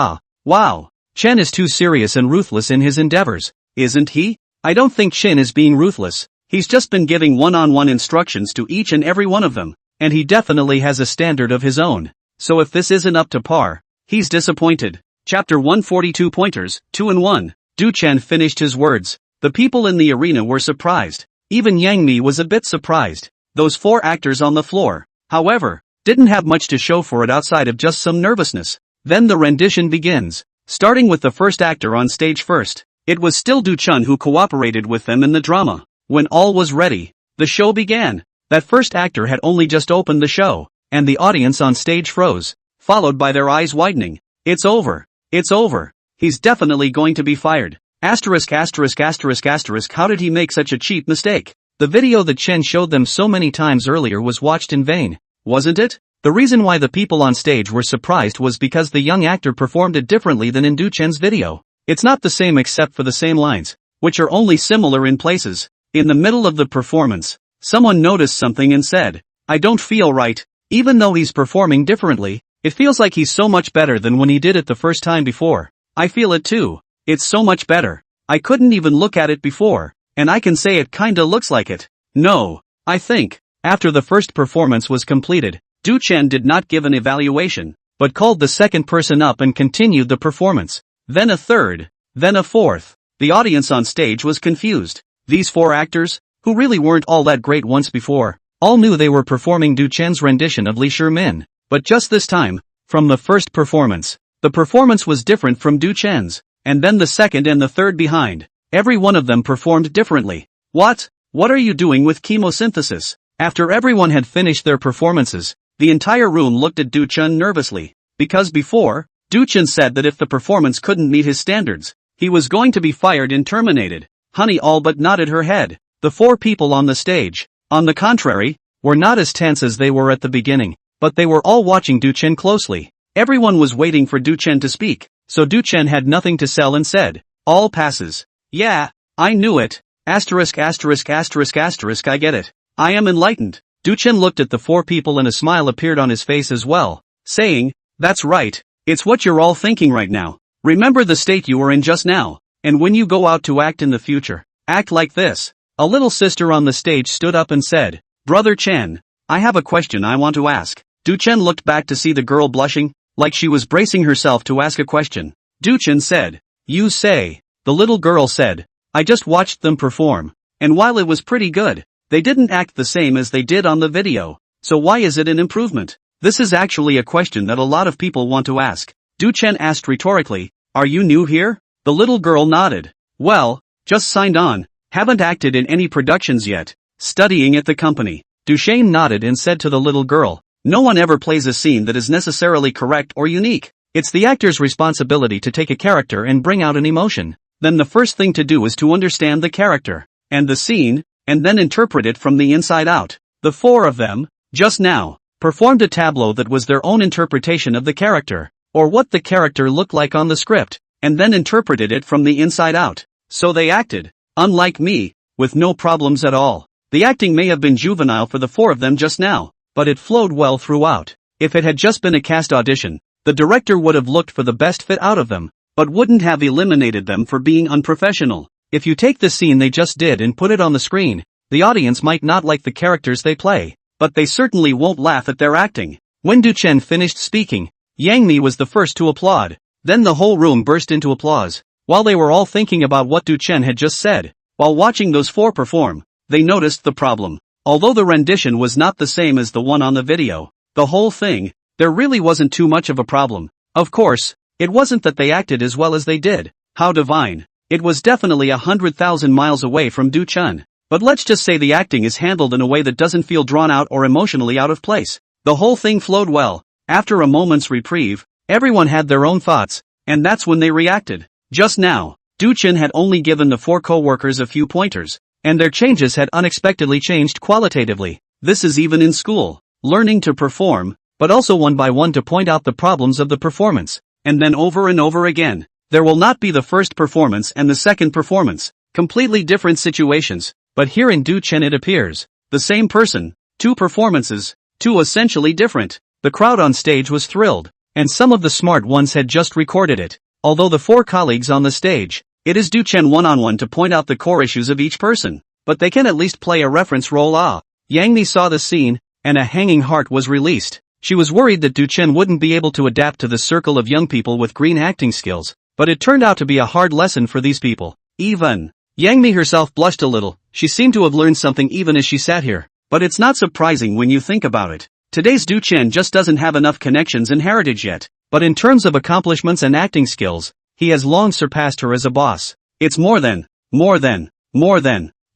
Wow. Chen is too serious and ruthless in his endeavors, isn't he?" "I don't think Chen is being ruthless. He's just been giving one-on-one instructions to each and every one of them, and he definitely has a standard of his own. So if this isn't up to par, he's disappointed." Chapter 142 Pointers, 2 and 1. Du Chen finished his words. The people in the arena were surprised. Even Yang Mi was a bit surprised. Those four actors on the floor, however, didn't have much to show for it outside of just some nervousness. Then the rendition begins, starting with the first actor on stage first. It was still Du Chen who cooperated with them in the drama. When all was ready, the show began. That first actor had only just opened the show, and the audience on stage froze, followed by their eyes widening. "It's over. It's over. He's definitely going to be fired. Asterisk asterisk asterisk asterisk. How did he make such a cheap mistake? The video that Chen showed them so many times earlier was watched in vain, wasn't it? The reason why the people on stage were surprised was because the young actor performed it differently than in Du Chen's video. It's not the same except for the same lines, which are only similar in places. In the middle of the performance, someone noticed something and said, "I don't feel right." Even though he's performing differently, it feels like he's so much better than when he did it the first time before. I feel it too. It's so much better. I couldn't even look at it before, and I can say it kinda looks like it. No, I think. After the first performance was completed, Du Chen did not give an evaluation, but called the second person up and continued the performance. Then a third, then a fourth. The audience on stage was confused. These four actors, who really weren't all that great once before, all knew they were performing Du Chen's rendition of Li Shimin. But just this time, from the first performance, the performance was different from Du Chen's, and then the second and the third behind. Every one of them performed differently. What? What are you doing with chemosynthesis? After everyone had finished their performances, the entire room looked at Du Chen nervously, because before, Du Chen said that if the performance couldn't meet his standards, he was going to be fired and terminated. Honey all but nodded her head. The four people on the stage, on the contrary, were not as tense as they were at the beginning, but they were all watching Du Chen closely. Everyone was waiting for Du Chen to speak, so Du Chen had nothing to sell and said, "All passes." "Yeah, I knew it. Asterisk asterisk asterisk asterisk. I get it. I am enlightened." Du Chen looked at the four people and a smile appeared on his face as well, saying, "That's right. It's what you're all thinking right now. Remember the state you were in just now, and when you go out to act in the future, act like this." A little sister on the stage stood up and said, "Brother Chen, I have a question I want to ask." Du Chen looked back to see the girl blushing, like she was bracing herself to ask a question. Du Chen said, "You say." The little girl said, "I just watched them perform, and while it was pretty good, they didn't act the same as they did on the video, so why is it an improvement?" This is actually a question that a lot of people want to ask. Du Chen asked rhetorically, "Are you new here?" The little girl nodded. "Well, just signed on, haven't acted in any productions yet, studying at the company." Du Chen nodded and said to the little girl, "No one ever plays a scene that is necessarily correct or unique. It's the actor's responsibility to take a character and bring out an emotion. Then the first thing to do is to understand the character, and the scene, and then interpret it from the inside out." The four of them, just now, performed a tableau that was their own interpretation of the character, or what the character looked like on the script, and then interpreted it from the inside out. So they acted, unlike me, with no problems at all. The acting may have been juvenile for the four of them just now, but it flowed well throughout. If it had just been a cast audition, the director would have looked for the best fit out of them, but wouldn't have eliminated them for being unprofessional. If you take the scene they just did and put it on the screen, the audience might not like the characters they play, but they certainly won't laugh at their acting. When Du Chen finished speaking, Yang Mi was the first to applaud. Then the whole room burst into applause. While they were all thinking about what Du Chen had just said, while watching those four perform, they noticed the problem. Although the rendition was not the same as the one on the video, the whole thing, there really wasn't too much of a problem. Of course, it wasn't that they acted as well as they did. How divine. It was definitely 100,000 miles away from Du Chen. But let's just say the acting is handled in a way that doesn't feel drawn out or emotionally out of place. The whole thing flowed well. After a moment's reprieve, everyone had their own thoughts, and that's when they reacted. Just now, Du Chen had only given the four co-workers a few pointers, and their changes had unexpectedly changed qualitatively. This is even in school, learning to perform, but also one by one to point out the problems of the performance, and then over and over again. There will not be the first performance and the second performance, completely different situations, but here in Du Chen it appears, the same person, two performances, two essentially different. The crowd on stage was thrilled, and some of the smart ones had just recorded it. Although the four colleagues on the stage, it is Du Chen one-on-one to point out the core issues of each person, but they can at least play a reference role. Yang Mi saw the scene, and a hanging heart was released. She was worried that Du Chen wouldn't be able to adapt to the circle of young people with green acting skills, but it turned out to be a hard lesson for these people. Even Yang Mi herself blushed a little. She seemed to have learned something even as she sat here, but it's not surprising when you think about it. Today's Du Chen just doesn't have enough connections and heritage yet, but in terms of accomplishments and acting skills, he has long surpassed her as a boss. It's more than.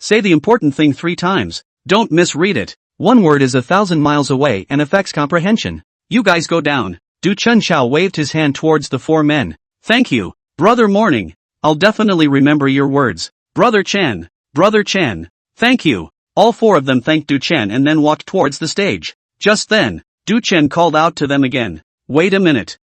Say the important thing 3 times. Don't misread it. One word is 1,000 miles away and affects comprehension. You guys go down. Du Chunchao waved his hand towards the 4 men. Thank you, Brother Morning. I'll definitely remember your words. Brother Chen. Brother Chen. Thank you. All four of them thanked Du Chen and then walked towards the stage. Just then, Du Chen called out to them again. Wait a minute.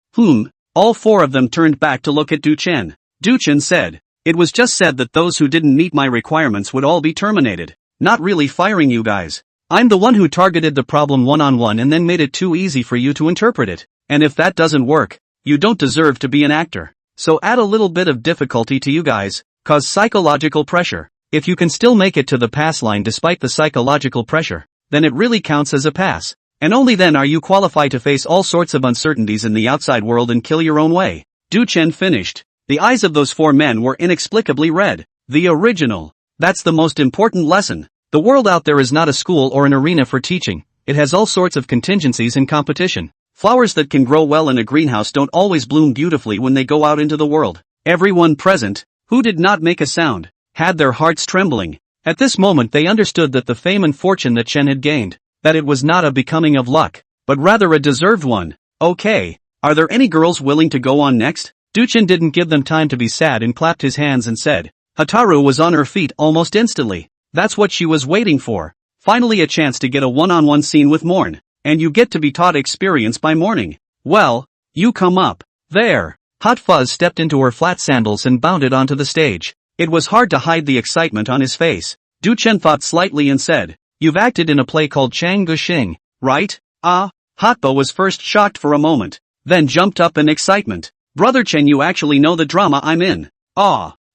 All four of them turned back to look at Du Chen. Du Chen said, it was just said that those who didn't meet my requirements would all be terminated. Not really firing you guys. I'm the one who targeted the problem one-on-one and then made it too easy for you to interpret it. And if that doesn't work, you don't deserve to be an actor. So add a little bit of difficulty to you guys, cause psychological pressure. If you can still make it to the pass line despite the psychological pressure, then it really counts as a pass. And only then are you qualified to face all sorts of uncertainties in the outside world and kill your own way. Du Chen finished. The eyes of those four men were inexplicably red. The original. That's the most important lesson. The world out there is not a school or an arena for teaching. It has all sorts of contingencies and competition. Flowers that can grow well in a greenhouse don't always bloom beautifully when they go out into the world. Everyone present, who did not make a sound, had their hearts trembling. At this moment they understood that the fame and fortune that Chen had gained, that it was not a becoming of luck, but rather a deserved one. Okay, are there any girls willing to go on next? Du Chen didn't give them time to be sad and clapped his hands and said. Hataru was on her feet almost instantly. That's what she was waiting for. Finally a chance to get a one-on-one scene with Morn. And you get to be taught experience by Morning. Well, you come up. There. Hot Fuzz stepped into her flat sandals and bounded onto the stage. It was hard to hide the excitement on his face. Du Chen thought slightly and said, you've acted in a play called Chang Guxing, right? Hotba was first shocked for a moment, then jumped up in excitement. Brother Chen, you actually know the drama I'm in.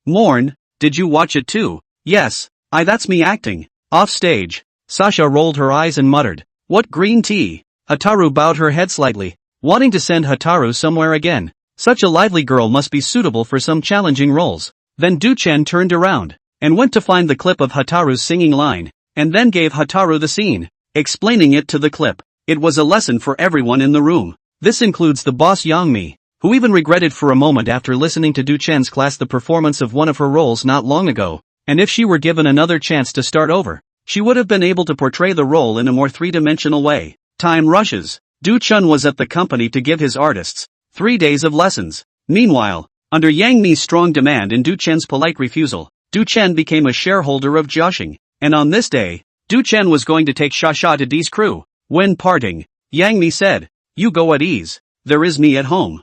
Morn, did you watch it too? Yes, that's me acting. Off stage. Sasha rolled her eyes and muttered, what green tea? Hataru bowed her head slightly, wanting to send Hataru somewhere again. Such a lively girl must be suitable for some challenging roles. Then Du Chen turned around, and went to find the clip of Hataru's singing line, and then gave Hataru the scene, explaining it to the clip. It was a lesson for everyone in the room. This includes the boss Yangmi, who even regretted for a moment after listening to Du Chen's class the performance of one of her roles not long ago, and if she were given another chance to start over, she would have been able to portray the role in a more three-dimensional way. Time rushes. Du Chen was at the company to give his artists 3 days of lessons. Meanwhile, under Yang Mi's strong demand and Du Chen's polite refusal, Du Chen became a shareholder of Jiaxing, and on this day, Du Chen was going to take Xia to Dee's crew. When parting, Yang Mi said, you go at ease. There is me at home.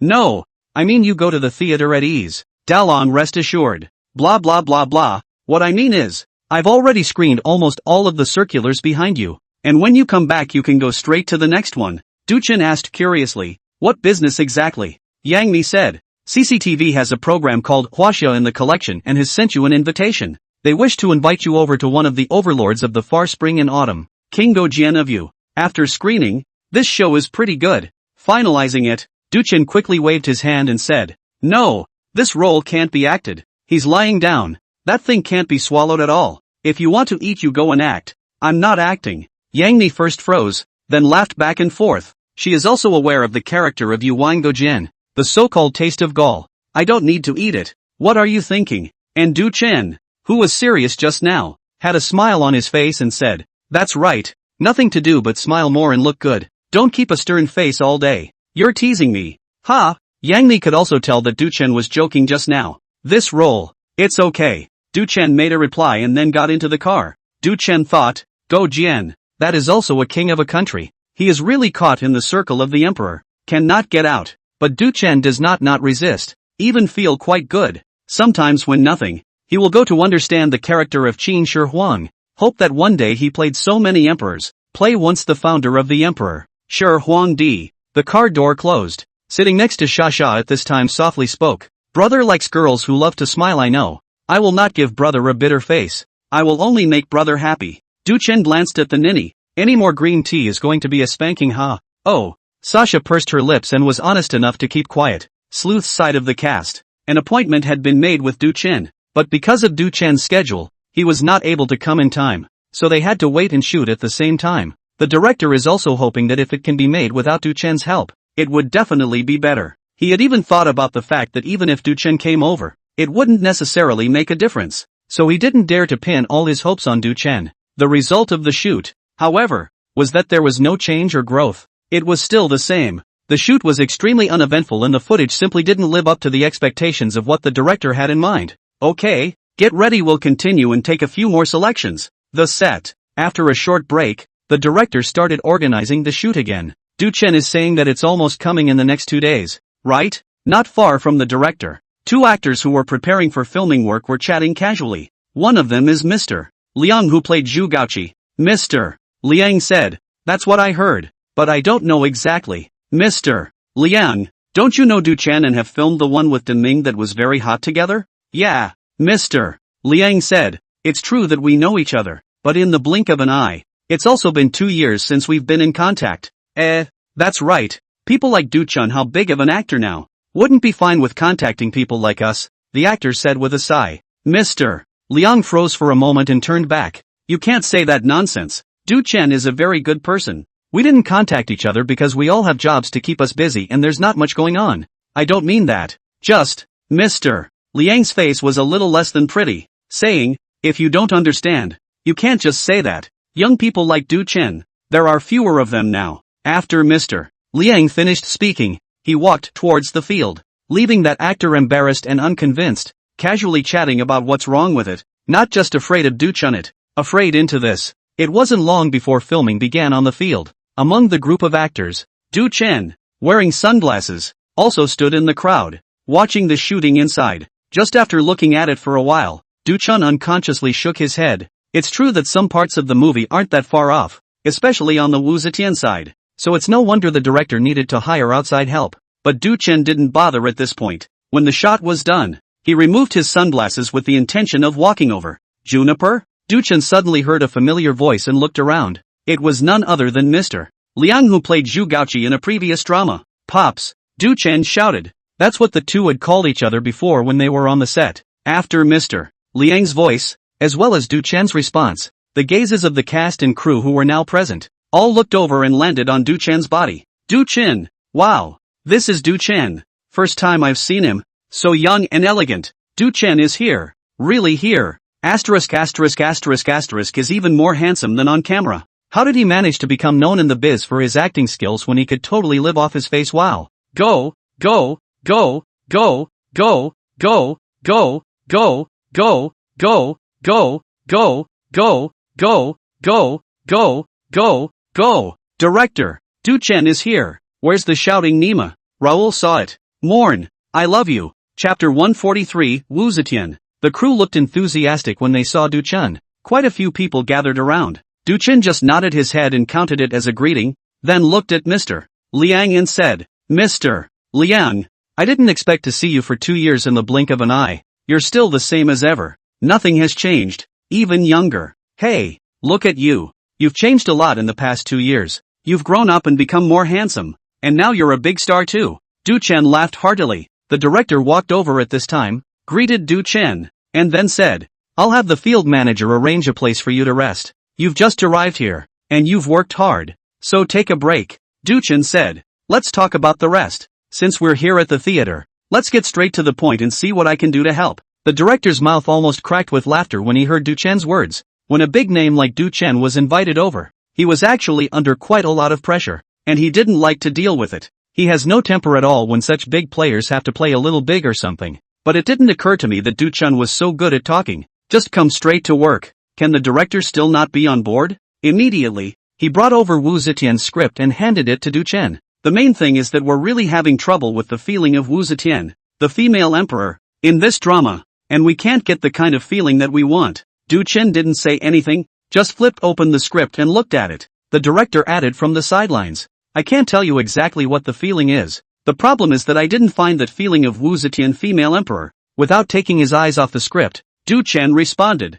No, I mean you go to the theater at ease. Dalong, rest assured. Blah blah blah blah. What I mean is, I've already screened almost all of the circulars behind you, and when you come back you can go straight to the next one. Du Chen asked curiously, what business exactly? Yang Mi said, CCTV has a program called Huaxia in the collection and has sent you an invitation. They wish to invite you over to one of the overlords of the far spring and autumn, King Gojian of you. After screening, this show is pretty good. Finalizing it, Du Chen quickly waved his hand and said, no, this role can't be acted. He's lying down. That thing can't be swallowed at all. If you want to eat you go and act. I'm not acting. Yang Mi first froze, then laughed back and forth. She is also aware of the character of Yu Wang Gojian, the so-called taste of gall. I don't need to eat it. What are you thinking? And Du Chen, who was serious just now, had a smile on his face and said, that's right. Nothing to do but smile more and look good. Don't keep a stern face all day. You're teasing me. Ha! Yang Mi could also tell that Du Chen was joking just now. This role. It's okay. Du Chen made a reply and then got into the car. Du Chen thought, Go Jian, that is also a king of a country. He is really caught in the circle of the emperor. Cannot get out. But Du Chen does not resist. Even feel quite good. Sometimes when nothing, he will go to understand the character of Qin Shi Huang. Hope that one day he played so many emperors. Play once the founder of the emperor. Shi Huang Di. The car door closed. Sitting next to Xia at this time softly spoke. Brother likes girls who love to smile, I know. I will not give brother a bitter face. I will only make brother happy. Du Chen glanced at the ninny. Any more green tea is going to be a spanking, huh? Oh. Sasha pursed her lips and was honest enough to keep quiet. Sleuth's side of the cast. An appointment had been made with Du Chen, but because of Du Chen's schedule, he was not able to come in time, so they had to wait and shoot at the same time. The director is also hoping that if it can be made without Du Chen's help, it would definitely be better. He had even thought about the fact that even if Du Chen came over, it wouldn't necessarily make a difference, so he didn't dare to pin all his hopes on Du Chen. The result of the shoot, however, was that there was no change or growth. It was still the same. The shoot was extremely uneventful and the footage simply didn't live up to the expectations of what the director had in mind. Okay, get ready, we'll continue and take a few more selections. The set. After a short break, the director started organizing the shoot again. Du-chen is saying that it's almost coming in the next 2 days, right? Not far from the director. 2 actors who were preparing for filming work were chatting casually. One of them is Mr. Liang, who played Zhu Gaoqi. Mr. Liang said, "That's what I heard, but I don't know exactly." Mr. Liang, don't you know Du-chen and have filmed the one with Deming that was very hot together? Yeah. Mr. Liang said, "It's true that we know each other, but in the blink of an eye. It's also been 2 years since we've been in contact." That's right. People like Du-chen, how big of an actor now? Wouldn't be fine with contacting people like us, the actor said with a sigh. Mr. Liang froze for a moment and turned back. You can't say that nonsense. Du-chen is a very good person. We didn't contact each other because we all have jobs to keep us busy and there's not much going on. I don't mean that. Just, Mr. Liang's face was a little less than pretty, saying, "If you don't understand, you can't just say that. Young people like Du-chen, there are fewer of them now." After Mr. Liang finished speaking, he walked towards the field, leaving that actor embarrassed and unconvinced, casually chatting about what's wrong with it, not just afraid of Du-chen it, afraid into this. It wasn't long before filming began on the field. Among the group of actors, Du-chen, wearing sunglasses, also stood in the crowd, watching the shooting inside. Just after looking at it for a while, Du-chen unconsciously shook his head. It's true that some parts of the movie aren't that far off, especially on the Wu Zetian side, so it's no wonder the director needed to hire outside help. But Du-chen didn't bother at this point. When the shot was done, he removed his sunglasses with the intention of walking over. Juniper? Du-chen suddenly heard a familiar voice and looked around. It was none other than Mr. Liang, who played Zhu Gaoqi in a previous drama. "Pops," Du-chen shouted. That's what the two had called each other before when they were on the set. After Mr. Liang's voice, as well as Du-chen's response, the gazes of the cast and crew who were now present, all looked over and landed on Du-chen's body. Du-chen, wow, this is Du-chen. First time I've seen him, so young and elegant. Du-chen is here, really here. Asterisk asterisk asterisk asterisk is even more handsome than on camera. How did he manage to become known in the biz for his acting skills when he could totally live off his face? Wow. Go, go, go, go, go, go, go, go, go, go, go, go, go, go, go, go, go, go. Director, Du-chen is here. Where's the shouting Nima? Raoul saw it. Mourn, I love you. Chapter 143, Wu Zetian. The crew looked enthusiastic when they saw Du-chen. Quite a few people gathered around. Du-chen just nodded his head and counted it as a greeting, then looked at Mr. Liang and said, "Mr. Liang, I didn't expect to see you for 2 years in the blink of an eye. You're still the same as ever. Nothing has changed, even younger. Hey, look at you. You've changed a lot in the past 2 years. You've grown up and become more handsome, and now you're a big star too." Du-chen laughed heartily. The director walked over at this time, greeted Du-chen, and then said, "I'll have the field manager arrange a place for you to rest. You've just arrived here, and you've worked hard, so take a break." Du-chen said, "Let's talk about the rest. Since we're here at the theater, let's get straight to the point and see what I can do to help." The director's mouth almost cracked with laughter when he heard Du-chen's words. When a big name like Du-chen was invited over, he was actually under quite a lot of pressure, and he didn't like to deal with it. He has no temper at all when such big players have to play a little big or something. But it didn't occur to me that Du-chen was so good at talking. Just come straight to work. Can the director still not be on board? Immediately, he brought over Wu Zetian's script and handed it to Du-chen. The main thing is that we're really having trouble with the feeling of Wu Zetian, the female emperor, in this drama, and we can't get the kind of feeling that we want. Du-chen didn't say anything, just flipped open the script and looked at it. The director added from the sidelines, "I can't tell you exactly what the feeling is. The problem is that I didn't find that feeling of Wu Zetian female emperor." Without taking his eyes off the script, Du-chen responded,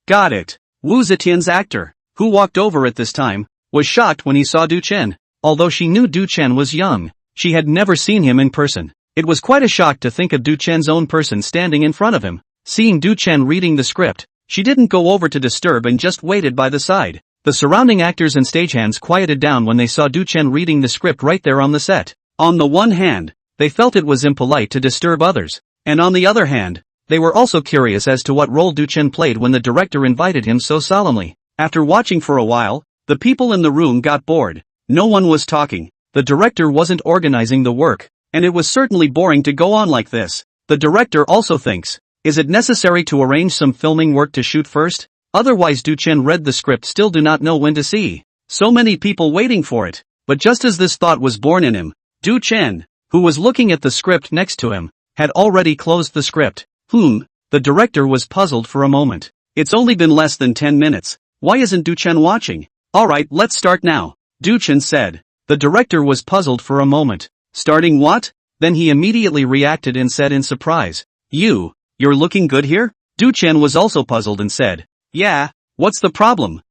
Got it. Wu Zetian's actor, who walked over at this time, was shocked when he saw Du-chen. Although she knew Du-chen was young, she had never seen him in person. It was quite a shock to think of Du-chen's own person standing in front of him. Seeing Du-chen reading the script, she didn't go over to disturb and just waited by the side. The surrounding actors and stagehands quieted down when they saw Du-chen reading the script right there on the set. On the one hand, they felt it was impolite to disturb others, and on the other hand, they were also curious as to what role Du-chen played when the director invited him so solemnly. After watching for a while, the people in the room got bored. No one was talking. The director wasn't organizing the work, and it was certainly boring to go on like this. The director also thinks, is it necessary to arrange some filming work to shoot first? Otherwise Du Chen read the script still do not know when to see. So many people waiting for it. But just as this thought was born in him, Du Chen, who was looking at the script next to him, had already closed the script. The director was puzzled for a moment. It's only been less than 10 minutes. Why isn't Du Chen watching? Alright, let's start now, Du Chen said. The director was puzzled for a moment. Starting what? Then he immediately reacted and said in surprise, You're looking good here? Du Chen was also puzzled and said, Yeah, what's the problem?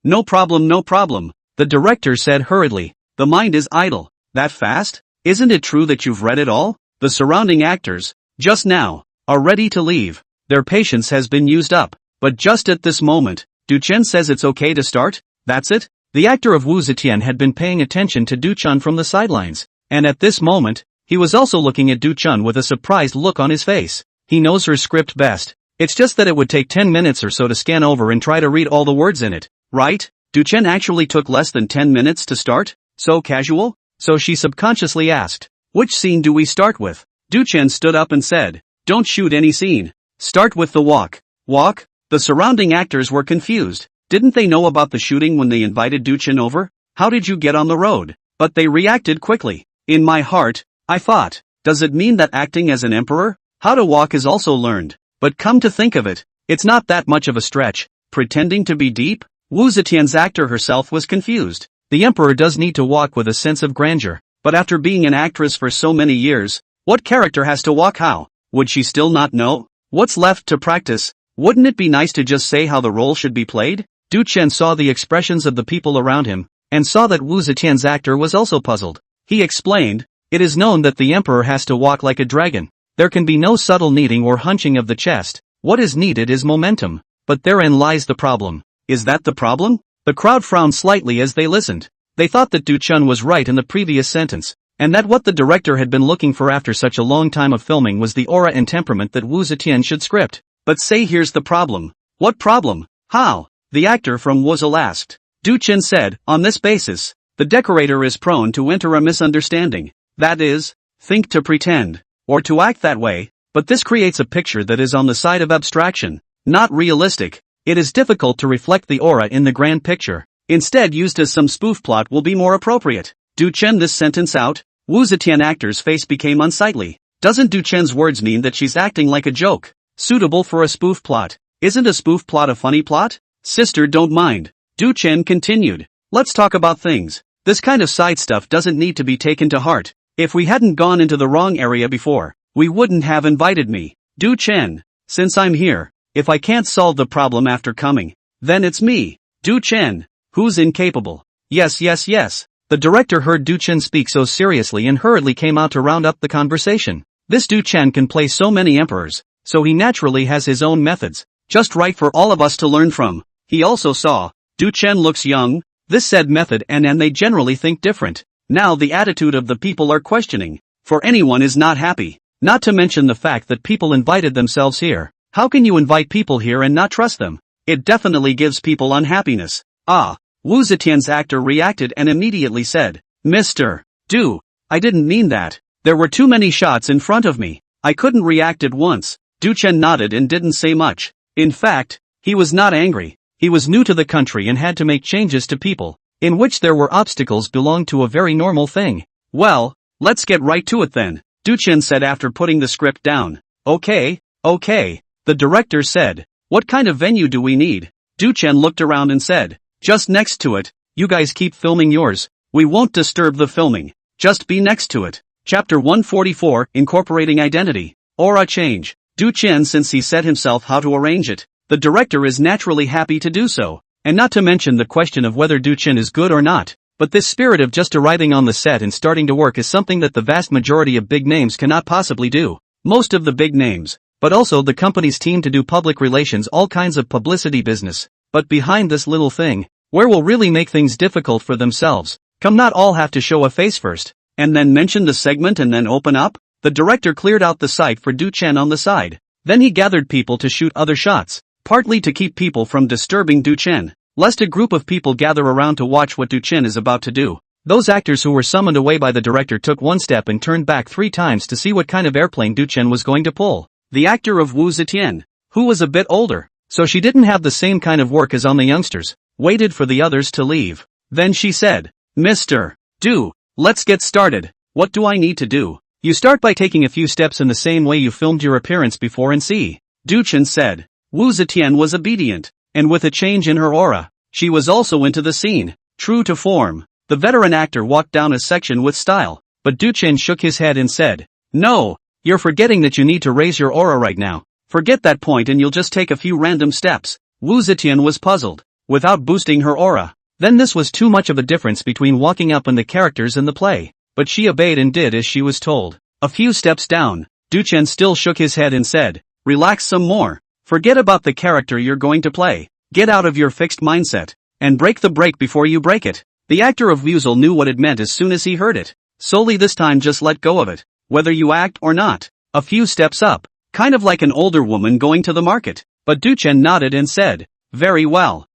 No problem, no problem. The director said hurriedly, the mind is idle. That fast? Isn't it true that you've read it all? The surrounding actors, just now, are ready to leave. Their patience has been used up. But just at this moment, Du Chen says it's okay to start? That's it? The actor of Wu Zetian had been paying attention to Du Chen from the sidelines. And at this moment, he was also looking at Du Chen with a surprised look on his face. He knows her script best. It's just that it would take 10 minutes or so to scan over and try to read all the words in it, right? Du Chen actually took less than 10 minutes to start? So casual? So she subconsciously asked, which scene do we start with? Du Chen stood up and said, don't shoot any scene. Start with the walk. Walk? The surrounding actors were confused. Didn't they know about the shooting when they invited Du Chen over? How did you get on the road? But they reacted quickly. In my heart, I thought, does it mean that acting as an emperor? How to walk is also learned. But come to think of it, it's not that much of a stretch. Pretending to be deep? Wu Zetian's actor herself was confused. The emperor does need to walk with a sense of grandeur. But after being an actress for so many years, what character has to walk how? Would she still not know? What's left to practice? Wouldn't it be nice to just say how the role should be played? Du Chen saw the expressions of the people around him, and saw that Wu Zetian's actor was also puzzled. He explained, it is known that the emperor has to walk like a dragon. There can be no subtle kneading or hunching of the chest. What is needed is momentum. But therein lies the problem. Is that the problem? The crowd frowned slightly as they listened. They thought that Du Chen was right in the previous sentence, and that what the director had been looking for after such a long time of filming was the aura and temperament that Wu Zetian should script. But say here's the problem. What problem? How? The actor from Wuzhou asked. Du Chen said, on this basis, the decorator is prone to enter a misunderstanding. That is, think to pretend, or to act that way, but this creates a picture that is on the side of abstraction, not realistic. It is difficult to reflect the aura in the grand picture. Instead used as some spoof plot will be more appropriate. Du Chen this sentence out, Wu Zetian actor's face became unsightly. Doesn't Du Chen's words mean that she's acting like a joke? Suitable for a spoof plot. Isn't a spoof plot a funny plot? Sister don't mind. Du Chen continued. Let's talk about things. This kind of side stuff doesn't need to be taken to heart. If we hadn't gone into the wrong area before, we wouldn't have invited me. Du Chen. Since I'm here, if I can't solve the problem after coming, then it's me. Du Chen. Who's incapable? Yes. The director heard Du Chen speak so seriously and hurriedly came out to round up the conversation. This Du Chen can play so many emperors, so he naturally has his own methods, just right for all of us to learn from. He also saw, Du Chen looks young. This said method and they generally think different. Now the attitude of the people are questioning. For anyone is not happy. Not to mention the fact that people invited themselves here. How can you invite people here and not trust them? It definitely gives people unhappiness. Wu Zetian's actor reacted and immediately said, Mr. Du, I didn't mean that. There were too many shots in front of me. I couldn't react at once. Du Chen nodded and didn't say much. In fact, he was not angry. He was new to the country and had to make changes to people, in which there were obstacles belonged to a very normal thing. Well, let's get right to it then, Du Chen said after putting the script down. Okay. The director said, what kind of venue do we need? Du Chen looked around and said, just next to it. You guys keep filming yours. We won't disturb the filming. Just be next to it. Chapter 144, Incorporating Identity. Aura Change. Du Chen since he said himself how to arrange it. The director is naturally happy to do so. And not to mention the question of whether Du Chen is good or not. But this spirit of just arriving on the set and starting to work is something that the vast majority of big names cannot possibly do. Most of the big names, but also the company's team to do public relations, all kinds of publicity business. But behind this little thing, where will really make things difficult for themselves, come not all have to show a face first, and then mention the segment and then open up? The director cleared out the site for Du Chen on the side. Then he gathered people to shoot other shots, partly to keep people from disturbing Du Chen, lest a group of people gather around to watch what Du Chen is about to do. Those actors who were summoned away by the director took one step and turned back 3 times to see what kind of airplane Duchen was going to pull. The actor of Wu Zetian, who was a bit older, so she didn't have the same kind of work as on the youngsters, waited for the others to leave. Then she said, "Mr. Du, let's get started. What do I need to do?" "You start by taking a few steps in the same way you filmed your appearance before and see." Duchen said. Wu Zetian was obedient, and with a change in her aura, she was also into the scene. True to form, the veteran actor walked down a section with style, but Duchen shook his head and said, "No, you're forgetting that you need to raise your aura right now. Forget that point and you'll just take a few random steps." Wu Zetian was puzzled. Without boosting her aura, then this was too much of a difference between walking up and the characters in the play, but she obeyed and did as she was told. A few steps down, Duchen still shook his head and said, "Relax some more. Forget about the character you're going to play. Get out of your fixed mindset, and break the break before you break it." The actor of Wuzel knew what it meant as soon as he heard it. Solely this time just let go of it, whether you act or not. A few steps up, kind of like an older woman going to the market. But Duchen nodded and said, "Very well.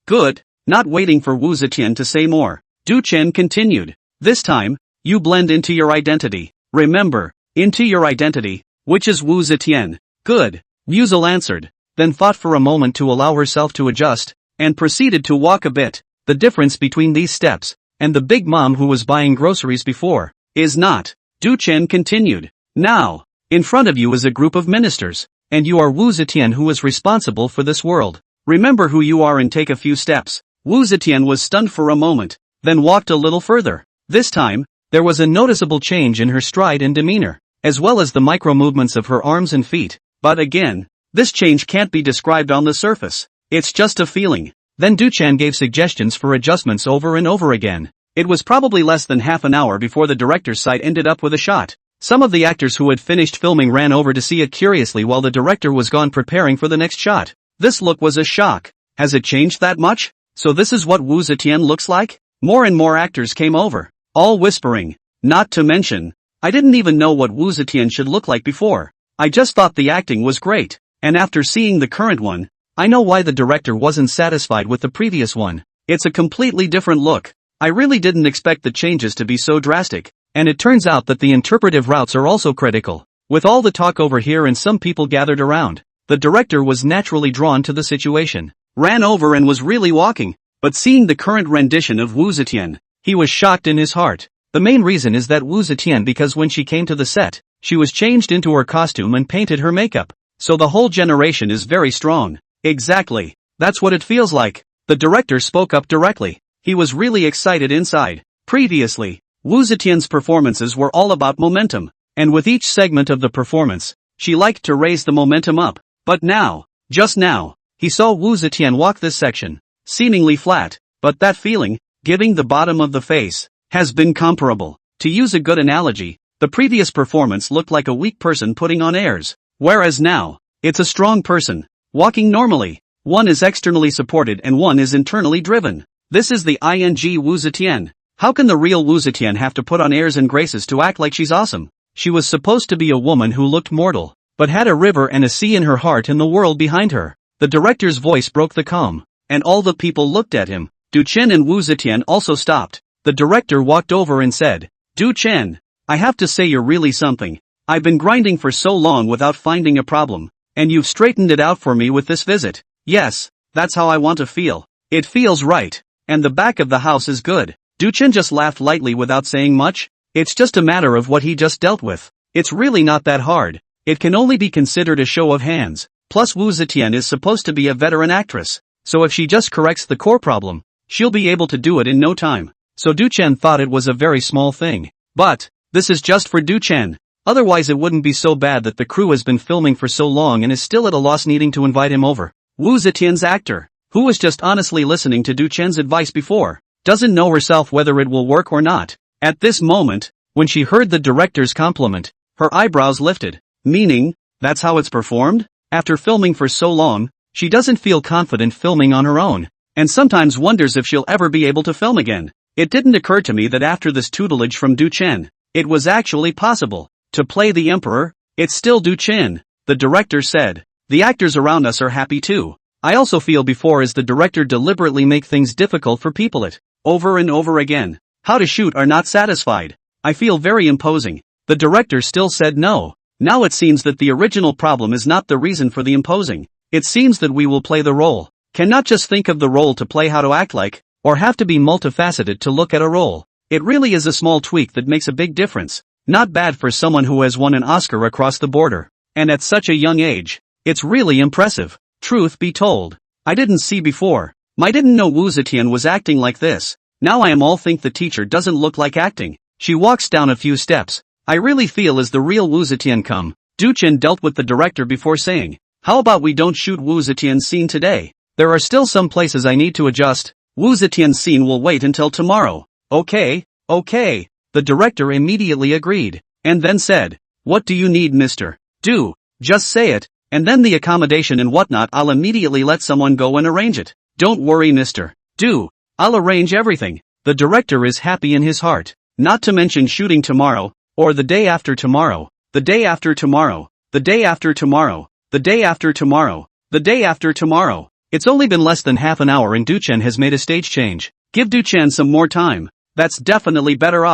Good." Not waiting for Wu Zetian to say more, Duchen continued, "This time, you blend into your identity. Remember, into your identity, which is Wu Zetian." "Good," Wuzel answered, then thought for a moment to allow herself to adjust, and proceeded to walk a bit. The difference between these steps, and the big mom who was buying groceries before, is not. Duchen continued, "Now, in front of you is a group of ministers, and you are Wu Zetian who is responsible for this world. Remember who you are and take a few steps." Wu Zetian was stunned for a moment, then walked a little further. This time, there was a noticeable change in her stride and demeanor, as well as the micro-movements of her arms and feet. But again, this change can't be described on the surface. It's just a feeling. Then Duchen gave suggestions for adjustments over and over again. It was probably less than half an hour before the director's site ended up with a shot. Some of the actors who had finished filming ran over to see it curiously while the director was gone preparing for the next shot. This look was a shock. Has it changed that much? So this is what Wu Zetian looks like? More and more actors came over, all whispering. Not to mention, I didn't even know what Wu Zetian should look like before. I just thought the acting was great, and after seeing the current one, I know why the director wasn't satisfied with the previous one. It's a completely different look. I really didn't expect the changes to be so drastic, and it turns out that the interpretive routes are also critical. With all the talk over here and some people gathered around, the director was naturally drawn to the situation. Ran over and was really walking, but seeing the current rendition of Wu Zetian, he was shocked in his heart. The main reason is that Wu Zetian, because when she came to the set, she was changed into her costume and painted her makeup. So the whole generation is very strong. Exactly. That's what it feels like. The director spoke up directly. He was really excited inside. Previously, Wu Zetian's performances were all about momentum, and with each segment of the performance, she liked to raise the momentum up. But now, just now, he saw Wu Zetian walk this section, seemingly flat, but that feeling, giving the bottom of the face, has been comparable. To use a good analogy, the previous performance looked like a weak person putting on airs, whereas now, it's a strong person, walking normally. One is externally supported and one is internally driven. This is the ing Wu Zetian. How can the real Wu Zetian have to put on airs and graces to act like she's awesome? She was supposed to be a woman who looked mortal, but had a river and a sea in her heart and the world behind her. The director's voice broke the calm, and all the people looked at him. Duchen and Wu Zetian also stopped. The director walked over and said, "Duchen, I have to say you're really something. I've been grinding for so long without finding a problem, and you've straightened it out for me with this visit. Yes, that's how I want to feel. It feels right, and the back of the house is good." Duchen just laughed lightly without saying much. It's just a matter of what he just dealt with. It's really not that hard. It can only be considered a show of hands. Plus Wu Zetian is supposed to be a veteran actress, so if she just corrects the core problem, she'll be able to do it in no time. So Duchen thought it was a very small thing. But, this is just for Duchen. Otherwise it wouldn't be so bad that the crew has been filming for so long and is still at a loss needing to invite him over. Wu Zetian's actor, who was just honestly listening to Duchen's advice before, doesn't know herself whether it will work or not. At this moment, when she heard the director's compliment, her eyebrows lifted. Meaning, that's how it's performed? After filming for so long, she doesn't feel confident filming on her own, and sometimes wonders if she'll ever be able to film again. It didn't occur to me that after this tutelage from Duchen, it was actually possible to play the emperor. It's still Duchen, the director said. The actors around us are happy too. I also feel before as the director deliberately make things difficult for people it over and over again. how to shoot are not satisfied. I feel very imposing. The director still said no. Now it seems that the original problem is not the reason for the imposing. It seems that we will play the role. Cannot just think of the role to play how to act like, or have to be multifaceted to look at a role. It really is a small tweak that makes a big difference. Not bad for someone who has won an Oscar across the border. And at such a young age. It's really impressive. Truth be told. I didn't see before. I didn't know Wu Zetian was acting like this. Now I am all think the teacher doesn't look like acting. She walks down a few steps. I really feel as the real Wu Zetian come. Du Chen dealt with the director before saying, how about we don't shoot Wu Zetian's scene today? There are still some places I need to adjust. Wu Zetian's scene will wait until tomorrow. Okay. The director immediately agreed, and then said, what do you need, Mr. Du? Just say it, and then the accommodation and whatnot I'll immediately let someone go and arrange it. Don't worry, Mr. Du. I'll arrange everything. The director is happy in his heart. Not to mention shooting tomorrow, or the day after tomorrow, the day after tomorrow, the day after tomorrow, the day after tomorrow, the day after tomorrow. It's only been less than half an hour and Du Chen has made a stage change. Give Du Chen some more time. That's definitely better.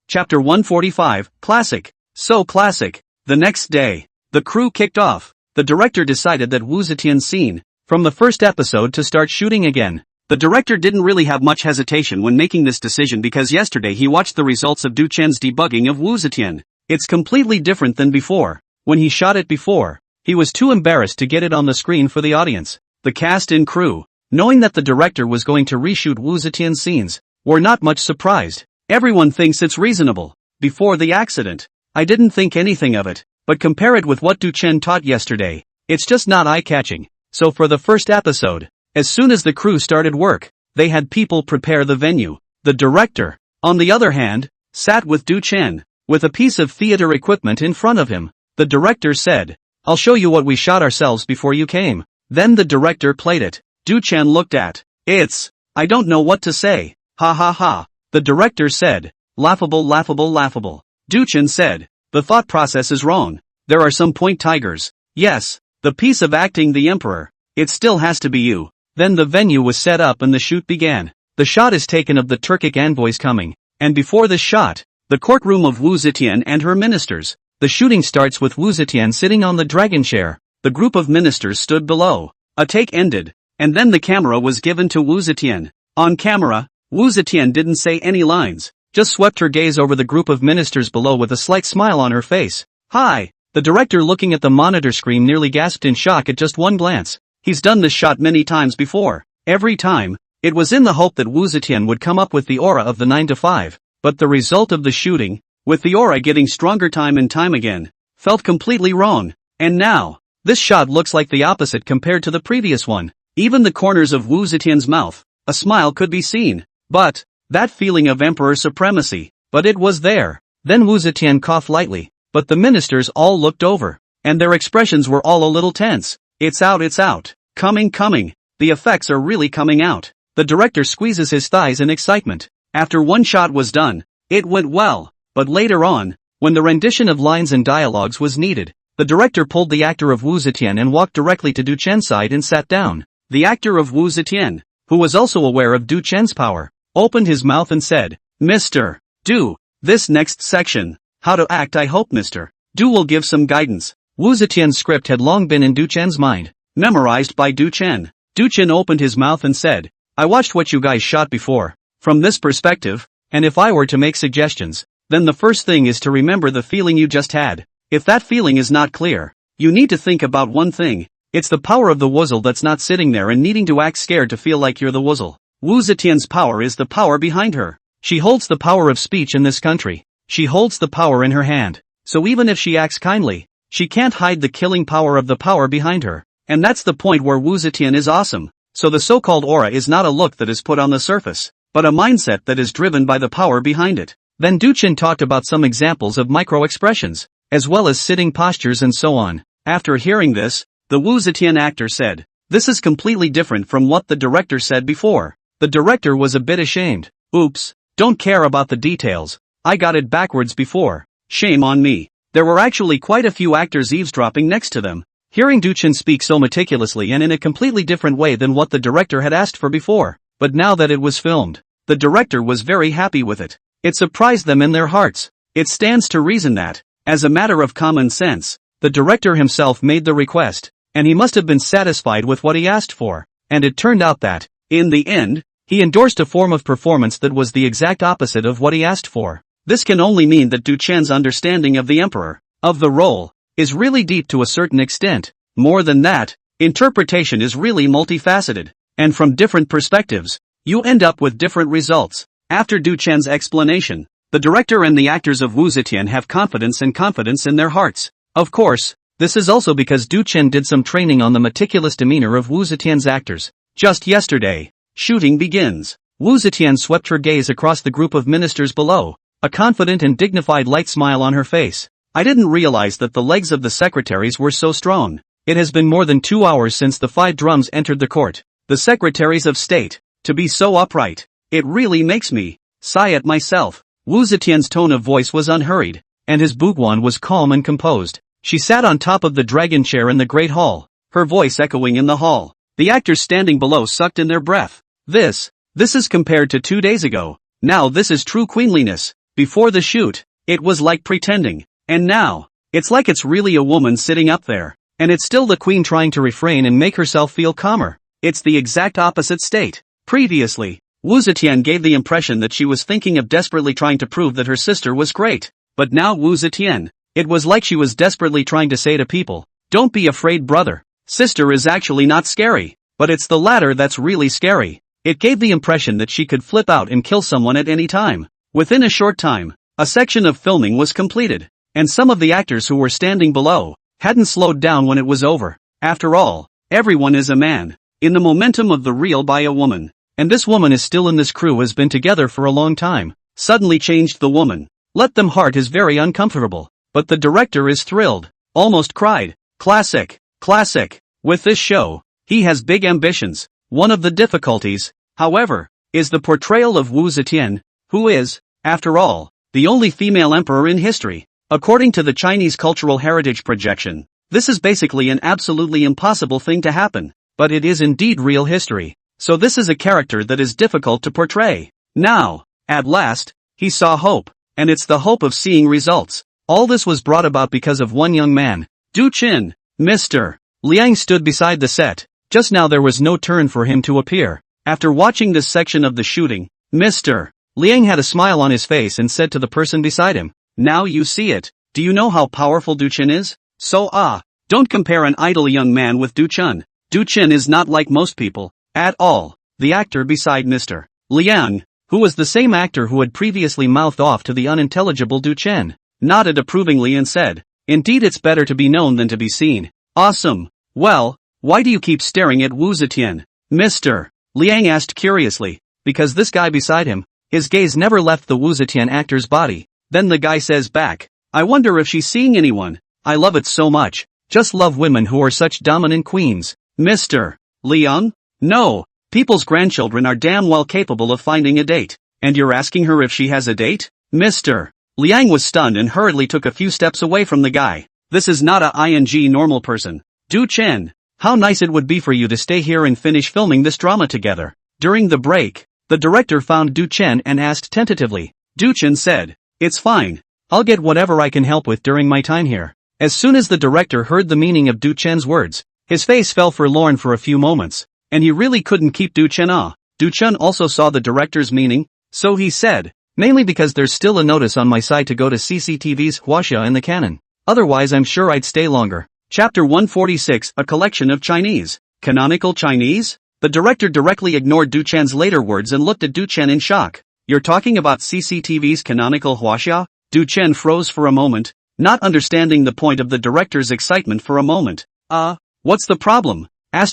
Chapter 145, Classic. So classic. The next day, the crew kicked off. The director decided that Wu Zetian's scene, from the first episode to start shooting again. The director didn't really have much hesitation when making this decision because yesterday he watched the results of Du Chen's debugging of Wu Zetian. It's completely different than before. When he shot it before, he was too embarrassed to get it on the screen for the audience. The cast and crew, knowing that the director was going to reshoot Wu Zetian's scenes, were not much surprised. Everyone thinks it's reasonable. Before the accident, I didn't think anything of it, but compare it with what Du Chen taught yesterday. It's just not eye-catching. So for the first episode, as soon as the crew started work, they had people prepare the venue. The director, on the other hand, sat with Du Chen, with a piece of theater equipment in front of him. The director said, I'll show you what we shot ourselves before you came. Then the director played it. Du Chen looked at it. I don't know what to say. Ha ha ha. The director said, laughable, laughable, laughable. Du Chen said, the thought process is wrong. There are some point tigers. Yes, the piece of acting the emperor. It still has to be you. Then the venue was set up and the shoot began. The shot is taken of the Turkic envoys coming, and before this shot, the courtroom of Wu Zetian and her ministers. The shooting starts with Wu Zetian sitting on the dragon chair. The group of ministers stood below. A take ended, and then the camera was given to Wu Zetian. On camera, Wu Zetian didn't say any lines, just swept her gaze over the group of ministers below with a slight smile on her face. Hi! The director looking at the monitor screen nearly gasped in shock at just one glance. He's done this shot many times before. Every time, it was in the hope that Wu Zetian would come up with the aura of the 9 to 5, but the result of the shooting, with the aura getting stronger time and time again, felt completely wrong. And now, this shot looks like the opposite compared to the previous one. Even the corners of Wu Zetian's mouth, a smile could be seen. But, that feeling of emperor supremacy, but it was there. Then Wu Zetian coughed lightly, but the ministers all looked over, and their expressions were all a little tense. It's out. Coming. The effects are really coming out. The director squeezes his thighs in excitement. After one shot was done, it went well, but later on, when the rendition of lines and dialogues was needed, the director pulled the actor of Wu Zetian and walked directly to Du Chen's side and sat down. The actor of Wu Zetian, who was also aware of Du Chen's power, opened his mouth and said, Mr. Du, this next section, how to act, I hope Mr. Du will give some guidance. Wu Zetian's script had long been in Du Chen's mind, memorized by Du Chen. Du Chen opened his mouth and said, I watched what you guys shot before. From this perspective, and if I were to make suggestions, then the first thing is to remember the feeling you just had. If that feeling is not clear, you need to think about one thing. It's the power of the wuzzle that's not sitting there and needing to act scared to feel like you're the wuzzle. Wu Zetian's power is the power behind her. She holds the power of speech in this country. She holds the power in her hand. So even if she acts kindly, she can't hide the killing power of the power behind her. And that's the point where Wu Zetian is awesome. So the so-called aura is not a look that is put on the surface, but a mindset that is driven by the power behind it. Then Du Chen talked about some examples of micro-expressions, as well as sitting postures and so on. After hearing this, the Wu Zetian actor said, this is completely different from what the director said before. The director was a bit ashamed. Oops, don't care about the details. I got it backwards before. Shame on me. There were actually quite a few actors eavesdropping next to them, hearing Du Chen speak so meticulously and in a completely different way than what the director had asked for before. But now that it was filmed, the director was very happy with it. It surprised them in their hearts. It stands to reason that, as a matter of common sense, the director himself made the request, and he must have been satisfied with what he asked for, and it turned out that, in the end, he endorsed a form of performance that was the exact opposite of what he asked for. This can only mean that Du Chen's understanding of the emperor, of the role, is really deep to a certain extent. More than that, interpretation is really multifaceted, and from different perspectives, you end up with different results. After Du Chen's explanation, the director and the actors of Wu Zetian have confidence in their hearts. Of course, this is also because Du Chen did some training on the meticulous demeanor of Wu Zetian's actors. Just yesterday, shooting begins. Wu Zetian swept her gaze across the group of ministers below, a confident and dignified light smile on her face. I didn't realize that the legs of the secretaries were so strong. It has been more than 2 hours since the 5 drums entered the court. The secretaries of state, to be so upright. It really makes me sigh at myself. Wu Zetian's tone of voice was unhurried, and his bugwan was calm and composed. She sat on top of the dragon chair in the great hall, her voice echoing in the hall. The actors standing below sucked in their breath. This is compared to 2 days ago. Now this is true queenliness. Before the shoot, it was like pretending. And now, it's like it's really a woman sitting up there. And it's still the queen trying to refrain and make herself feel calmer. It's the exact opposite state. Previously, Wu Zetian gave the impression that she was thinking of desperately trying to prove that her sister was great. But now Wu Zetian, it was like she was desperately trying to say to people, don't be afraid, brother. Sister is actually not scary, but it's the latter that's really scary. It gave the impression that she could flip out and kill someone at any time. Within a short time, a section of filming was completed, and some of the actors who were standing below hadn't slowed down when it was over. After all, everyone is a man, in the momentum of the reel by a woman. And this woman is still in this crew, has been together for a long time. Suddenly changed the woman. Let them heart is very uncomfortable. But the director is thrilled. Almost cried. Classic. Classic. With this show, he has big ambitions. One of the difficulties, however, is the portrayal of Wu Zetian, who is, after all, the only female emperor in history. According to the Chinese Cultural Heritage Projection, this is basically an absolutely impossible thing to happen. But it is indeed real history. So this is a character that is difficult to portray. Now, at last, he saw hope, and it's the hope of seeing results. All this was brought about because of one young man, Du Chen. Mr. Liang stood beside the set. Just now there was no turn for him to appear. After watching this section of the shooting, Mr. Liang had a smile on his face and said to the person beside him, now you see it. Do you know how powerful Du Chen is? Don't compare an idle young man with Du Chen. Du Chen is not like most people. At all. The actor beside Mr. Liang, who was the same actor who had previously mouthed off to the unintelligible Du Chen, nodded approvingly and said, indeed it's better to be known than to be seen. Awesome. Well, why do you keep staring at Wu Zetian? Mr. Liang asked curiously, because this guy beside him, his gaze never left the Wu Zetian actor's body. Then the guy says back, I wonder if she's seeing anyone. I love it so much. Just love women who are such dominant queens. Mr. Liang? No, people's grandchildren are damn well capable of finding a date. And you're asking her if she has a date? Mr. Liang was stunned and hurriedly took a few steps away from the guy. This is not a ing normal person. Du Chen, how nice it would be for you to stay here and finish filming this drama together. During the break, the director found Du Chen and asked tentatively. Du Chen said, it's fine. I'll get whatever I can help with during my time here. As soon as the director heard the meaning of Du Chen's words, his face fell forlorn for a few moments. And he really couldn't keep Du Chen off. Du Chen also saw the director's meaning, so he said, mainly because there's still a notice on my side to go to CCTV's Huaxia in the canon. Otherwise I'm sure I'd stay longer. Chapter 146, a collection of Chinese. Canonical Chinese? The director directly ignored Du Chen's later words and looked at Du Chen in shock. You're talking about CCTV's canonical Huaxia? Du Chen froze for a moment, not understanding the point of the director's excitement for a moment. What's the problem? Du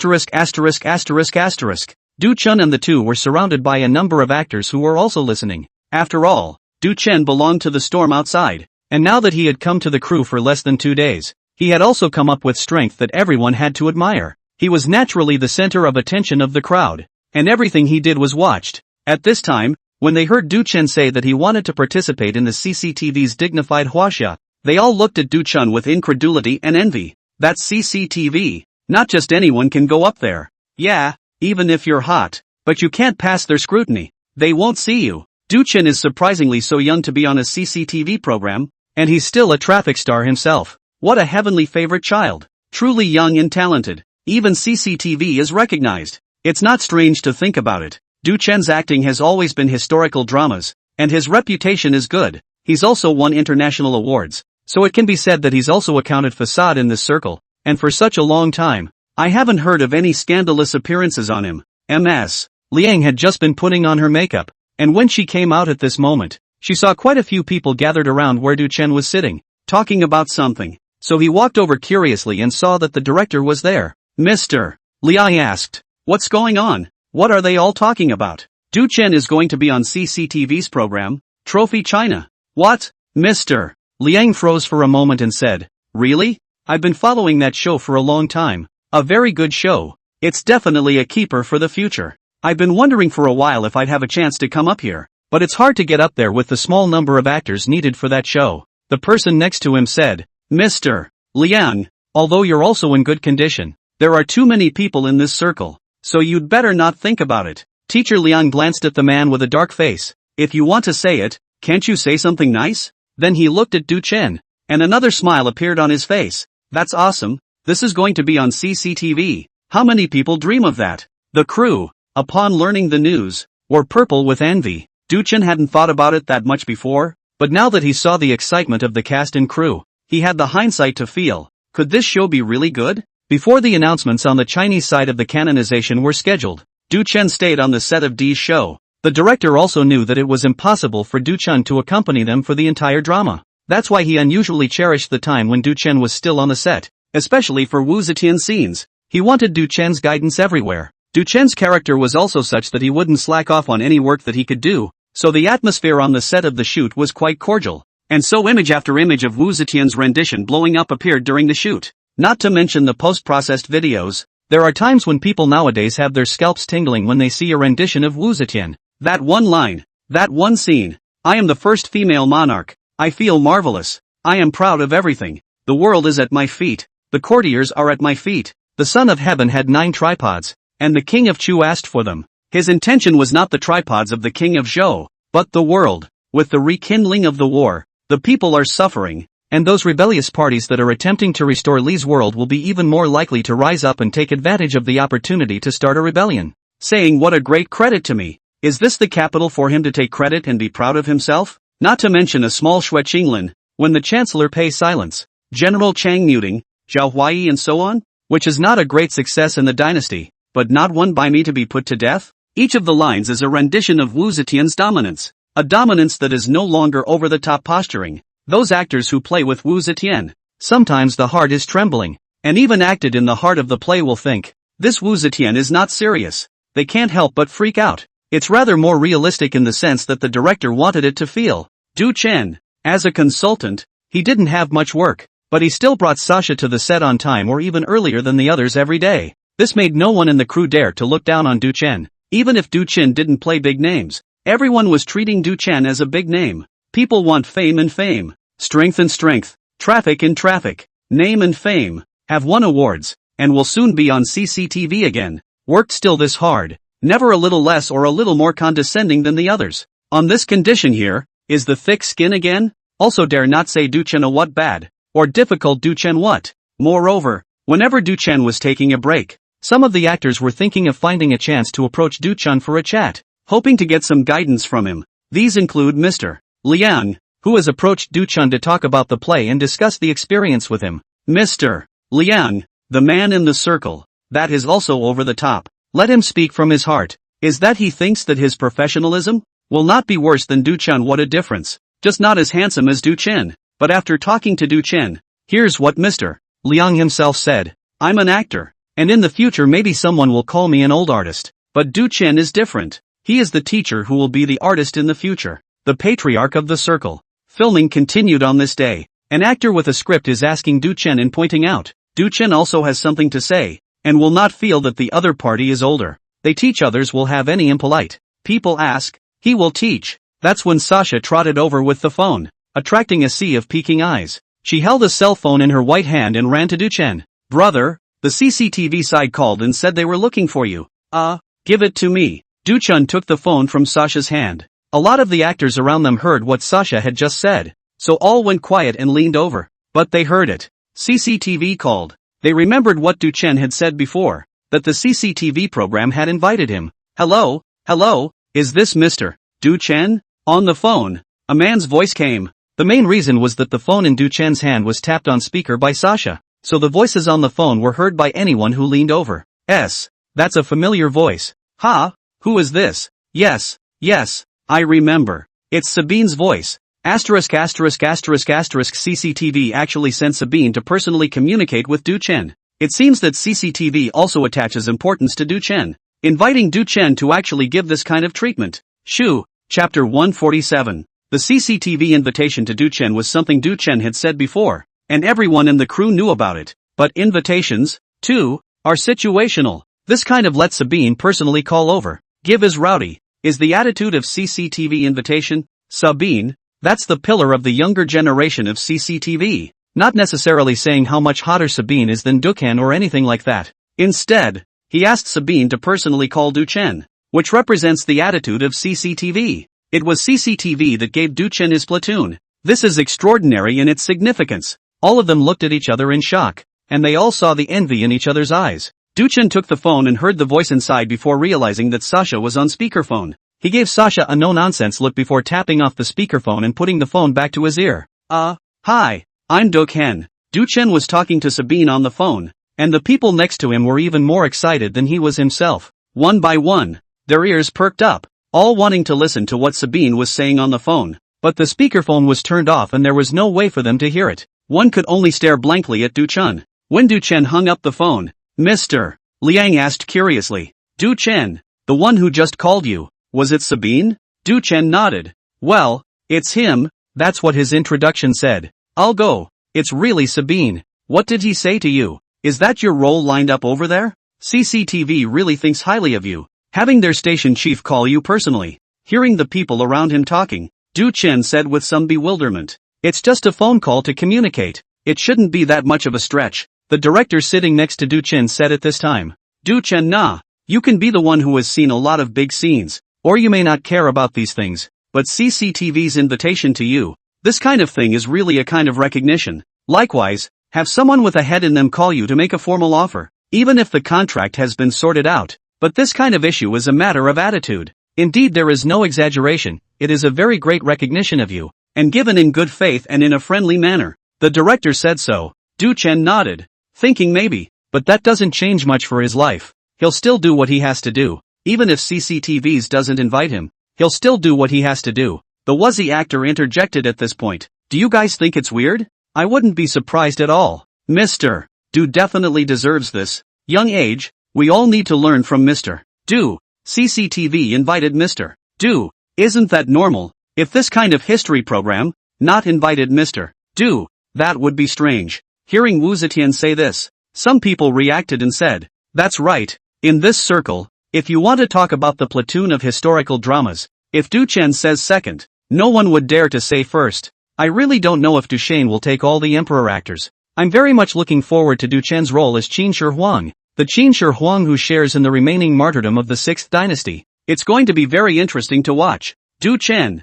Chen and the two were surrounded by a number of actors who were also listening. After all, Du Chen belonged to the storm outside, and now that he had come to the crew for less than 2 days, he had also come up with strength that everyone had to admire. He was naturally the center of attention of the crowd, and everything he did was watched. At this time, when they heard Du Chen say that he wanted to participate in the CCTV's dignified Huaxia, they all looked at Du Chen with incredulity and envy. That's CCTV. Not just anyone can go up there. Yeah, even if you're hot. But you can't pass their scrutiny. They won't see you. Du Chen is surprisingly so young to be on a CCTV program, and he's still a traffic star himself. What a heavenly favorite child. Truly young and talented. Even CCTV is recognized. It's not strange to think about it. Du Chen's acting has always been historical dramas, and his reputation is good. He's also won international awards, so it can be said that he's also accounted facade in this circle, and for such a long time, I haven't heard of any scandalous appearances on him. Ms. Liang had just been putting on her makeup, and when she came out at this moment, she saw quite a few people gathered around where Du Chen was sitting, talking about something. So he walked over curiously and saw that the director was there. Mr. Liang asked, "What's going on? What are they all talking about?" Du Chen is going to be on CCTV's program, Trophy China. What? Mr. Liang froze for a moment and said, "Really? I've been following that show for a long time. A very good show. It's definitely a keeper for the future. I've been wondering for a while if I'd have a chance to come up here, but it's hard to get up there with the small number of actors needed for that show." The person next to him said, "Mr. Liang, although you're also in good condition, there are too many people in this circle, so you'd better not think about it." Teacher Liang glanced at the man with a dark face. "If you want to say it, can't you say something nice?" Then he looked at Du Chen, and another smile appeared on his face. "That's awesome. This is going to be on CCTV. How many people dream of that?" The crew, upon learning the news, were purple with envy. Du Chen hadn't thought about it that much before, but now that he saw the excitement of the cast and crew, he had the hindsight to feel, could this show be really good? Before the announcements on the Chinese side of the canonization were scheduled, Du Chen stayed on the set of Dee's show. The director also knew that it was impossible for Du Chen to accompany them for the entire drama. That's why he unusually cherished the time when Du Chen was still on the set, especially for Wu Zetian's scenes. He wanted Du Chen's guidance everywhere. Du Chen's character was also such that he wouldn't slack off on any work that he could do, so the atmosphere on the set of the shoot was quite cordial. And so image after image of Wu Zetian's rendition blowing up appeared during the shoot. Not to mention the post-processed videos. There are times when people nowadays have their scalps tingling when they see a rendition of Wu Zetian. That one line, that one scene. "I am the first female monarch. I feel marvelous. I am proud of everything. The world is at my feet. The courtiers are at my feet." The Son of Heaven had 9 tripods, and the King of Chu asked for them. His intention was not the tripods of the King of Zhou, but the world. With the rekindling of the war, the people are suffering, and those rebellious parties that are attempting to restore Li's world will be even more likely to rise up and take advantage of the opportunity to start a rebellion. Saying what a great credit to me. Is this the capital for him to take credit and be proud of himself? Not to mention a small Xue Qinglan, when the Chancellor pays silence, General Chang muting, Zhao Huai and so on? Which is not a great success in the dynasty, but not one by me to be put to death? Each of the lines is a rendition of Wu Zetian's dominance. A dominance that is no longer over-the-top posturing. Those actors who play with Wu Zetian, sometimes the heart is trembling, and even acted in the heart of the play will think, this Wu Zetian is not serious. They can't help but freak out. It's rather more realistic in the sense that the director wanted it to feel. Du Chen, as a consultant, he didn't have much work, but he still brought Sasha to the set on time or even earlier than the others every day. This made no one in the crew dare to look down on Du Chen, even if Du Chen didn't play big names. Everyone was treating Du Chen as a big name. People want fame and fame, strength and strength, traffic and traffic, name and fame, have won awards, and will soon be on CCTV again. Worked still this hard, never a little less or a little more condescending than the others. On this condition here, is the thick skin again? Also dare not say Du Chen a what bad, or difficult Du Chen what. Moreover, whenever Du Chen was taking a break, some of the actors were thinking of finding a chance to approach Du Chen for a chat, hoping to get some guidance from him. These include Mr. Liang, who has approached Du Chen to talk about the play and discuss the experience with him. Mr. Liang, the man in the circle, that is also over the top. Let him speak from his heart. Is that he thinks that his professionalism will not be worse than Du Chen? What a difference. Just not as handsome as Du Chen. But after talking to Du Chen, here's what Mr. Liang himself said. I'm an actor, and in the future maybe someone will call me an old artist. But Du Chen is different. He is the teacher who will be the artist in the future. The patriarch of the circle. Filming continued on this day. An actor with a script is asking Du Chen and pointing out, Du Chen also has something to say, and will not feel that the other party is older. They teach others will have any impolite. People ask, he will teach. That's when Sasha trotted over with the phone, attracting a sea of peeking eyes. She held a cell phone in her white hand and ran to Du Chen. Brother, the CCTV side called and said they were looking for you. Give it to me. Du-chun took the phone from Sasha's hand. A lot of the actors around them heard what Sasha had just said, so all went quiet and leaned over. But they heard it. CCTV called. They remembered what Du-chun had said before, that the CCTV program had invited him. Hello, is this Mr. Du-chun? On the phone, a man's voice came. The main reason was that the phone in Du-chun's hand was tapped on speaker by Sasha, so the voices on the phone were heard by anyone who leaned over. That's a familiar voice. Ha, who is this? Yes, I remember. It's Sabine's voice. CCTV actually sent Sabine to personally communicate with Du-chun. It seems that CCTV also attaches importance to Du-chun, inviting Du-chun to actually give this kind of treatment. Shu, Chapter 147. The CCTV invitation to Du-chun was something Du-chun had said before, and everyone in the crew knew about it. But invitations, too, are situational. This kind of let Sabine personally call over, give is rowdy, is the attitude of CCTV invitation. Sabine, that's the pillar of the younger generation of CCTV, not necessarily saying how much hotter Sabine is than Du-chun or anything like that. Instead, he asked Sabine to personally call Du-chun, which represents the attitude of CCTV. It was CCTV that gave Du-chun his platoon. This is extraordinary in its significance. All of them looked at each other in shock, and they all saw the envy in each other's eyes. Du-chun took the phone and heard the voice inside before realizing that Sasha was on speakerphone. He gave Sasha a no-nonsense look before tapping off the speakerphone and putting the phone back to his ear. Hi, I'm Du-chun. Du-chun was talking to Sabine on the phone, and the people next to him were even more excited than he was himself. One by one, their ears perked up, all wanting to listen to what Sabine was saying on the phone. But the speakerphone was turned off and there was no way for them to hear it. One could only stare blankly at Du-chun. When Du-chun hung up the phone, Mr. Liang asked curiously, Du-chun, the one who just called you, was it Sabine? Du-chun nodded. Well, it's him, that's what his introduction said. I'll go. It's really Sabine. What did he say to you? Is that your role lined up over there? CCTV really thinks highly of you, having their station chief call you personally. Hearing the people around him talking, Du-chun said with some bewilderment. It's just a phone call to communicate. It shouldn't be that much of a stretch. The director sitting next to Du-chun said at this time. Du-chun, nah, you can be the one who has seen a lot of big scenes, or you may not care about these things, but CCTV's invitation to you, this kind of thing is really a kind of recognition. Likewise, have someone with a head in them call you to make a formal offer, even if the contract has been sorted out. But this kind of issue is a matter of attitude. Indeed, there is no exaggeration, it is a very great recognition of you, and given in good faith and in a friendly manner. The director said so. Du-chun nodded, thinking maybe, but that doesn't change much for his life. He'll still do what he has to do. Even if CCTVs doesn't invite him, he'll still do what he has to do. The Wuzzy actor interjected at this point. Do you guys think it's weird? I wouldn't be surprised at all. Mr. Du definitely deserves this. Young age, we all need to learn from Mr. Du. CCTV invited Mr. Du. Isn't that normal? If this kind of history program, not invited Mr. Du, that would be strange. Hearing Wu Zetian say this, some people reacted and said, that's right, in this circle, if you want to talk about the platoon of historical dramas, if Du-chun says second, no one would dare to say first. I really don't know if Du-chun will take all the emperor actors. I'm very much looking forward to Du-chun's role as Qin Shi Huang, the Qin Shi Huang who shares in the remaining martyrdom of the 6th dynasty. It's going to be very interesting to watch. Du-chun.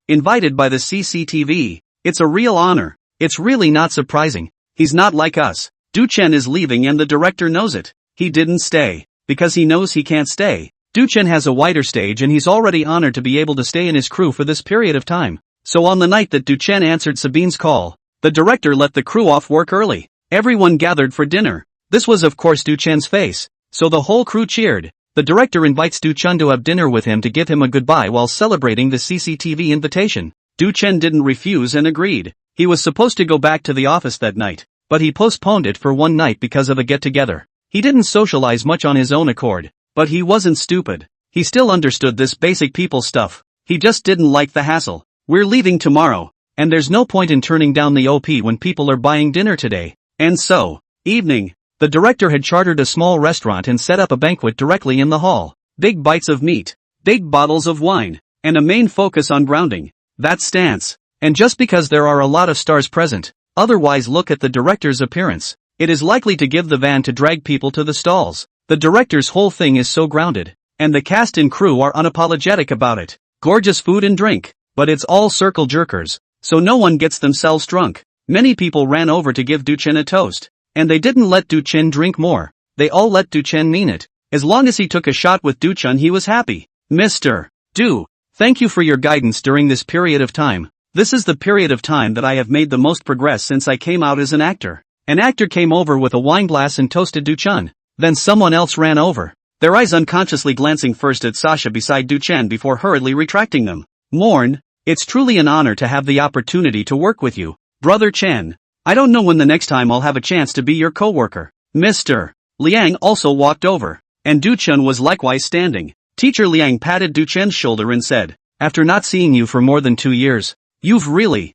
Invited by the CCTV. It's a real honor. It's really not surprising. He's not like us. Du-chun is leaving and the director knows it. He didn't stay, because he knows he can't stay. Du-chun has a wider stage and he's already honored to be able to stay in his crew for this period of time. So on the night that Du-chun answered Sabine's call, the director let the crew off work early. Everyone gathered for dinner. This was of course Du-chun's face, so the whole crew cheered. The director invites Du-chun to have dinner with him to give him a goodbye while celebrating the CCTV invitation. Du-chun didn't refuse and agreed. He was supposed to go back to the office that night, but he postponed it for one night because of a get-together. He didn't socialize much on his own accord, but he wasn't stupid. He still understood this basic people stuff. He just didn't like the hassle. We're leaving tomorrow, and there's no point in turning down the OP when people are buying dinner today. And so, evening, the director had chartered a small restaurant and set up a banquet directly in the hall. Big bites of meat, big bottles of wine, and a main focus on grounding. That's stance. And just because there are a lot of stars present, otherwise look at the director's appearance. It is likely to give the van to drag people to the stalls. The director's whole thing is so grounded. and the cast and crew are unapologetic about it. Gorgeous food and drink, but it's all circle jerkers, so no one gets themselves drunk. Many people ran over to give Duchen a toast, and they didn't let Duchen drink more. They all let Duchen mean it. As long as he took a shot with Duchen, he was happy. Mr. Du, thank you for your guidance during this period of time. This is the period of time that I have made the most progress since I came out as an actor. An actor came over with a wine glass and toasted Duchen. Then someone else ran over, their eyes unconsciously glancing first at Sasha beside Duchen before hurriedly retracting them. Morn, it's truly an honor to have the opportunity to work with you, Brother Chen. I don't know when the next time I'll have a chance to be your co-worker. Mr. Liang also walked over, and Duchen was likewise standing. Teacher Liang patted Duchen's shoulder and said, after not seeing you for more than 2 years, you've really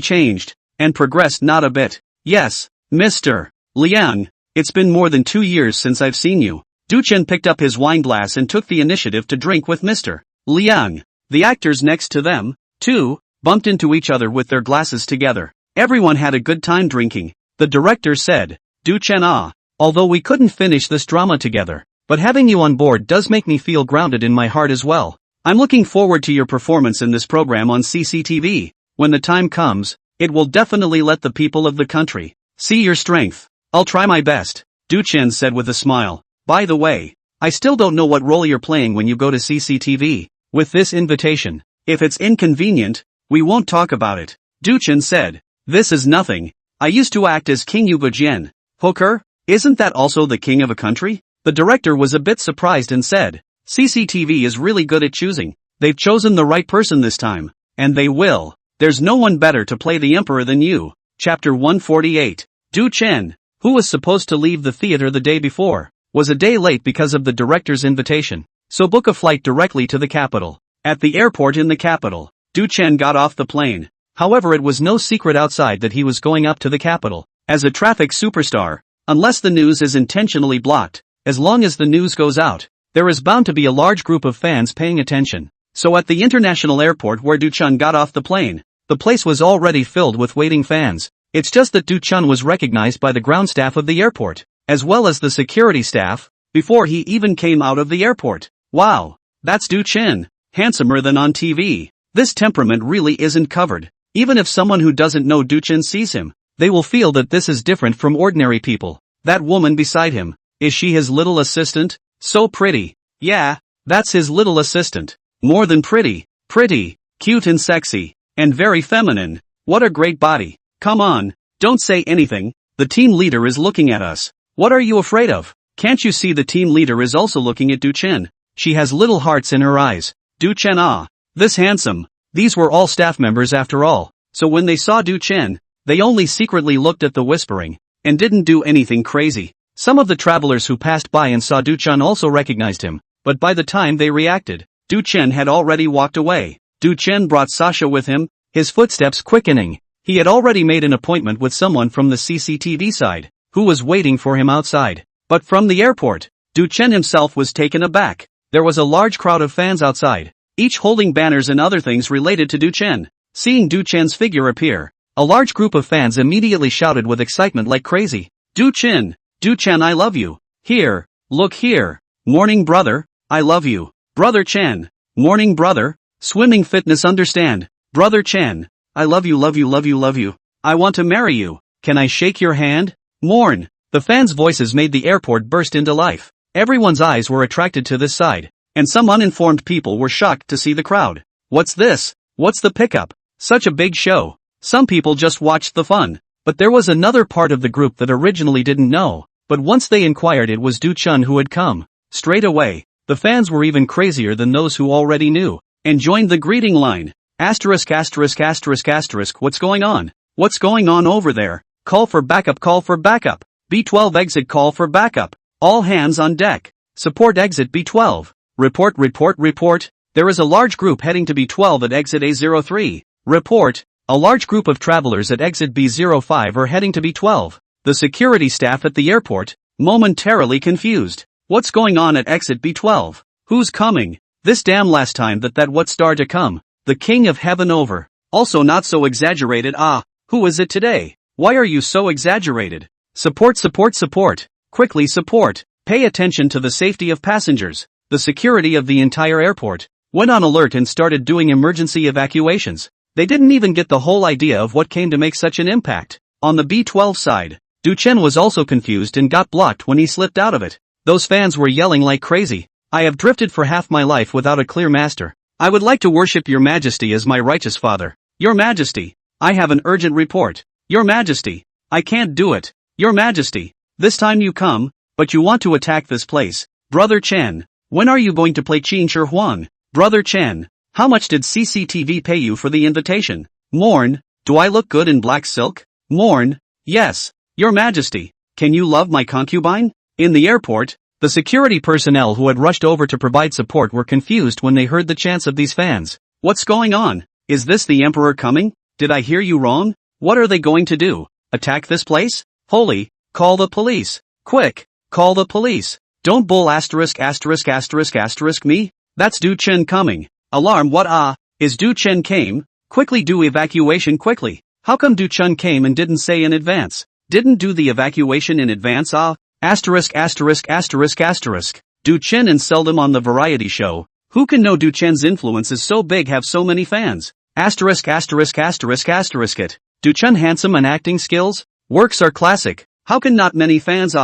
changed, and progressed not a bit. Yes, Mr. Liang, it's been more than 2 years since I've seen you. Duchen picked up his wine glass and took the initiative to drink with Mr. Liang. The actors next to them, too, bumped into each other with their glasses together. Everyone had a good time drinking. The director said, Duchen, although we couldn't finish this drama together, but having you on board does make me feel grounded in my heart as well. I'm looking forward to your performance in this program on CCTV. When the time comes, it will definitely let the people of the country see your strength. I'll try my best, Duchen said with a smile. By the way, I still don't know what role you're playing when you go to CCTV. With this invitation, if it's inconvenient, we won't talk about it, Duchen said. This is nothing. I used to act as King Yugujian. Hooker, isn't that also the king of a country? The director was a bit surprised and said, CCTV is really good at choosing. They've chosen the right person this time. And they will. There's no one better to play the emperor than you. Chapter 148. Duchen, who was supposed to leave the theater the day before, was a day late because of the director's invitation. So book a flight directly to the capital. At the airport in the capital, Duchen got off the plane. However, it was no secret outside that he was going up to the capital. As a traffic superstar, unless the news is intentionally blocked, as long as the news goes out, there is bound to be a large group of fans paying attention. So at the international airport where Duchen got off the plane, the place was already filled with waiting fans. It's just that Duchen was recognized by the ground staff of the airport, as well as the security staff, before he even came out of the airport. Wow, that's Duchen, handsomer than on TV. This temperament really isn't covered. Even if someone who doesn't know Duchen sees him, they will feel that this is different from ordinary people. That woman beside him, is she his little assistant? So pretty. Yeah, that's his little assistant. More than pretty, cute and sexy, and very feminine. What a great body. Come on, don't say anything, the team leader is looking at us. What are you afraid of? Can't you see the team leader is also looking at Duchen? She has little hearts in her eyes. Duchen, this handsome. These were all staff members after all, so when they saw Duchen, they only secretly looked at the whispering, and didn't do anything crazy. Some of the travelers who passed by and saw Duchen also recognized him, but by the time they reacted, Duchen had already walked away. Duchen brought Sasha with him, his footsteps quickening. He had already made an appointment with someone from the CCTV side, who was waiting for him outside. But from the airport, Duchen himself was taken aback. There was a large crowd of fans outside, each holding banners and other things related to Duchen. Seeing Duchen's figure appear, a large group of fans immediately shouted with excitement like crazy. Duchen, I love you. Here, look here. Morning brother, I love you. Brother Chen. Morning brother, swimming fitness understand. Brother Chen, I love you. I want to marry you. Can I shake your hand? Morn. The fans' voices made the airport burst into life. Everyone's eyes were attracted to this side, and some uninformed people were shocked to see the crowd. What's this? What's the pickup? Such a big show. Some people just watched the fun, but there was another part of the group that originally didn't know, but once they inquired it was Duchen who had come. Straight away, the fans were even crazier than those who already knew, and joined the greeting line. Asterisk, what's going on? What's going on over there? Call for backup. B12 exit, call for backup. All hands on deck. Support exit B12. Report. There is a large group heading to B12 at exit A03. Report. A large group of travelers at exit B05 are heading to B12. The security staff at the airport, momentarily confused. What's going on at exit B12? Who's coming? This damn last time that what star to come? The king of heaven over. Also not so exaggerated. Who is it today? Why are you so exaggerated? Support. Quickly support. Pay attention to the safety of passengers. the security of the entire airport went on alert and started doing emergency evacuations. They didn't even get the whole idea of what came to make such an impact. On the B-12 side, Du Chen was also confused and got blocked when he slipped out of it. Those fans were yelling like crazy. I have drifted for half my life without a clear master. I would like to worship your majesty as my righteous father. Your majesty, I have an urgent report. Your majesty, I can't do it. Your majesty, this time you come, but you want to attack this place. Brother Chen, when are you going to play Qin Shi Huang? Brother Chen, how much did CCTV pay you for the invitation? Morn, do I look good in black silk? Morn, yes. Your majesty, can you love my concubine? In the airport, the security personnel who had rushed over to provide support were confused when they heard the chants of these fans. What's going on? Is this the emperor coming? Did I hear you wrong? What are they going to do? Attack this place? Holy, call the police. Quick, call the police. Don't bull asterisk me? That's Du Chen coming. Alarm what is Du Chen came? Quickly do evacuation quickly. How come Du Chen came and didn't say in advance? Didn't do the evacuation in advance asterisk. Du Chen and seldom on the variety show. Who can know Du Chen's influence is so big have so many fans? Asterisk it. Du Chen handsome and acting skills? Works are classic. How can not many fans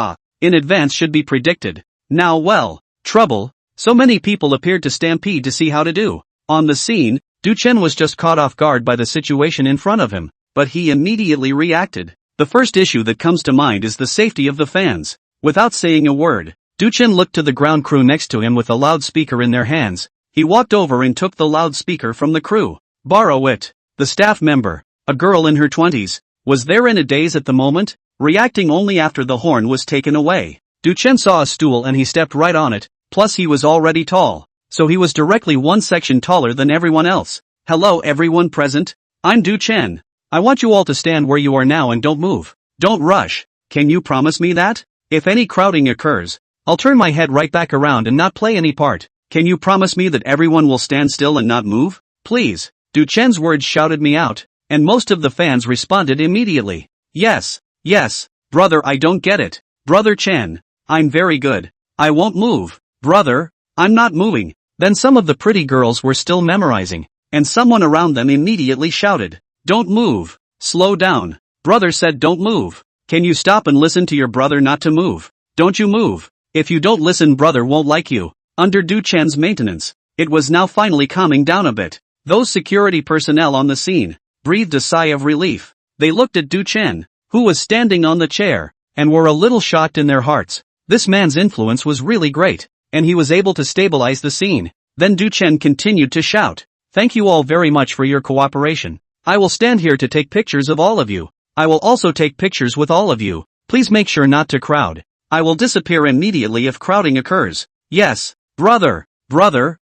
in advance should be predicted? Now well, trouble. So many people appeared to stampede to see how to do. On the scene, Du Chen was just caught off guard by the situation in front of him, but he immediately reacted. The first issue that comes to mind is the safety of the fans. Without saying a word, Du Chen looked to the ground crew next to him with a loudspeaker in their hands. He walked over and took the loudspeaker from the crew. Borrow it. The staff member, a girl in her 20s, was there in a daze at the moment, reacting only after the horn was taken away. Du Chen saw a stool and he stepped right on it, plus he was already tall, so he was directly one section taller than everyone else. Hello everyone present, I'm Du Chen. I want you all to stand where you are now and don't move. Don't rush. Can you promise me that? If any crowding occurs, I'll turn my head right back around and not play any part. Can you promise me that everyone will stand still and not move? Please. Du Chen's words shouted me out, and most of the fans responded immediately. Yes, brother I don't get it. Brother Chen, I'm very good. I won't move. Brother, I'm not moving. Then some of the pretty girls were still memorizing, and someone around them immediately shouted, don't move. Slow down. Brother said don't move. Can you stop and listen to your brother not to move? Don't you move. If you don't listen brother won't like you. Under Du Chen's maintenance, it was now finally calming down a bit. Those security personnel on the scene breathed a sigh of relief. They looked at Du Chen, who was standing on the chair, and were a little shocked in their hearts. This man's influence was really great, and he was able to stabilize the scene. Then Du Chen continued to shout, thank you all very much for your cooperation. I will stand here to take pictures of all of you. I will also take pictures with all of you. Please make sure not to crowd. I will disappear immediately if crowding occurs. Yes, brother,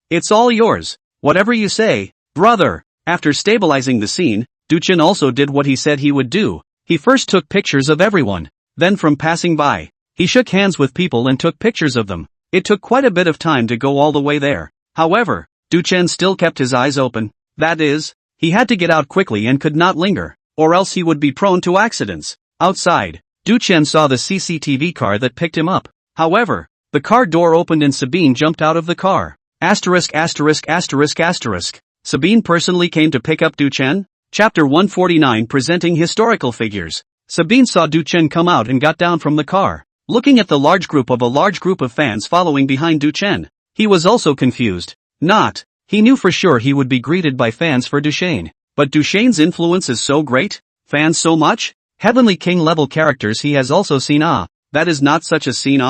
it's all yours. Whatever you say, brother. After stabilizing the scene, Du Chen also did what he said he would do. He first took pictures of everyone. Then from passing by, he shook hands with people and took pictures of them. It took quite a bit of time to go all the way there. However, Du Chen still kept his eyes open. That is, he had to get out quickly and could not linger, or else he would be prone to accidents. Outside, Du Chen saw the CCTV car that picked him up. However, the car door opened and Sabine jumped out of the car. Asterisk. Sabine personally came to pick up Du Chen? Chapter 149 Presenting Historical Figures. Sabine saw Du Chen come out and got down from the car, looking at the large group of fans following behind Du Chen. He was also confused. He knew for sure he would be greeted by fans for Du Chen. But Du Chen's influence is so great? Fans so much? Heavenly King level characters he has also seen that is not such a scene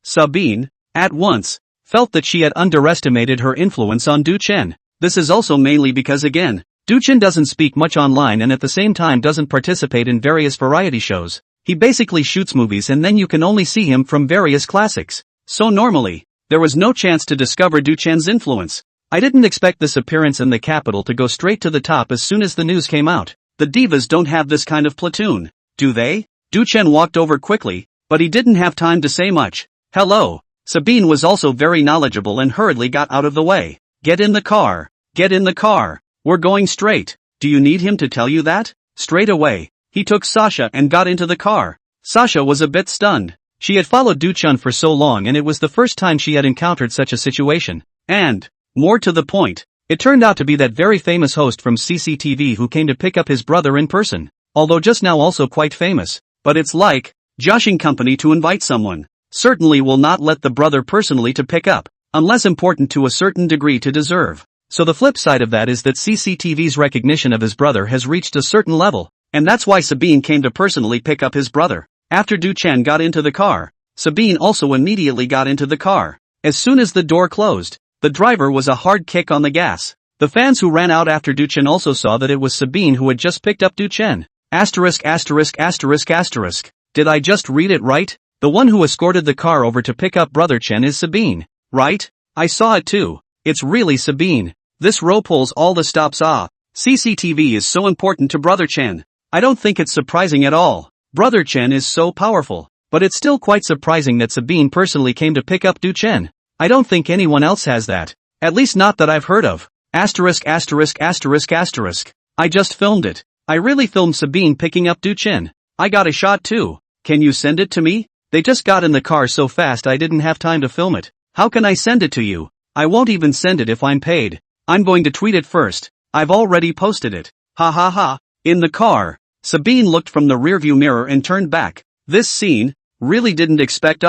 Sabine, at once, felt that she had underestimated her influence on Du Chen. This is also mainly because again, Du Chen doesn't speak much online and at the same time doesn't participate in various variety shows. He basically shoots movies and then you can only see him from various classics. So normally, there was no chance to discover Du Chen's influence. I didn't expect this appearance in the capital to go straight to the top as soon as the news came out. The divas don't have this kind of platoon, do they? Du Chen walked over quickly, but he didn't have time to say much. Hello. Sabine was also very knowledgeable and hurriedly got out of the way. Get in the car. We're going straight. Do you need him to tell you that? Straight away, he took Sasha and got into the car. Sasha was a bit stunned. She had followed Du-chun for so long and it was the first time she had encountered such a situation. And, more to the point, it turned out to be that very famous host from CCTV who came to pick up his brother in person. Although just now also quite famous. But it's like, joshing company to invite someone. Certainly will not let the brother personally to pick up, unless important to a certain degree to deserve. So the flip side of that is that CCTV's recognition of his brother has reached a certain level, and that's why Sabine came to personally pick up his brother. After Du-chan got into the car, Sabine also immediately got into the car. As soon as the door closed, the driver was a hard kick on the gas. The fans who ran out after Du-chan also saw that it was Sabine who had just picked up Du-chan. Asterisk asterisk asterisk asterisk. Did I just read it right? The one who escorted the car over to pick up brother Chen is Sabine, right? I saw it too. It's really Sabine. This row pulls all the stops. CCTV is so important to brother Chen. I don't think it's surprising at all. Brother Chen is so powerful. But it's still quite surprising that Sabine personally came to pick up Du-chen. I don't think anyone else has that. At least not that I've heard of. Asterisk asterisk asterisk asterisk. I just filmed it. I really filmed Sabine picking up Du-chen. I got a shot too. Can you send it to me? They just got in the car so fast I didn't have time to film it. How can I send it to you? I won't even send it if I'm paid. I'm going to tweet it first. I've already posted it. Ha ha ha. In the car, Sabine looked from the rearview mirror and turned back. This scene, really didn't expect.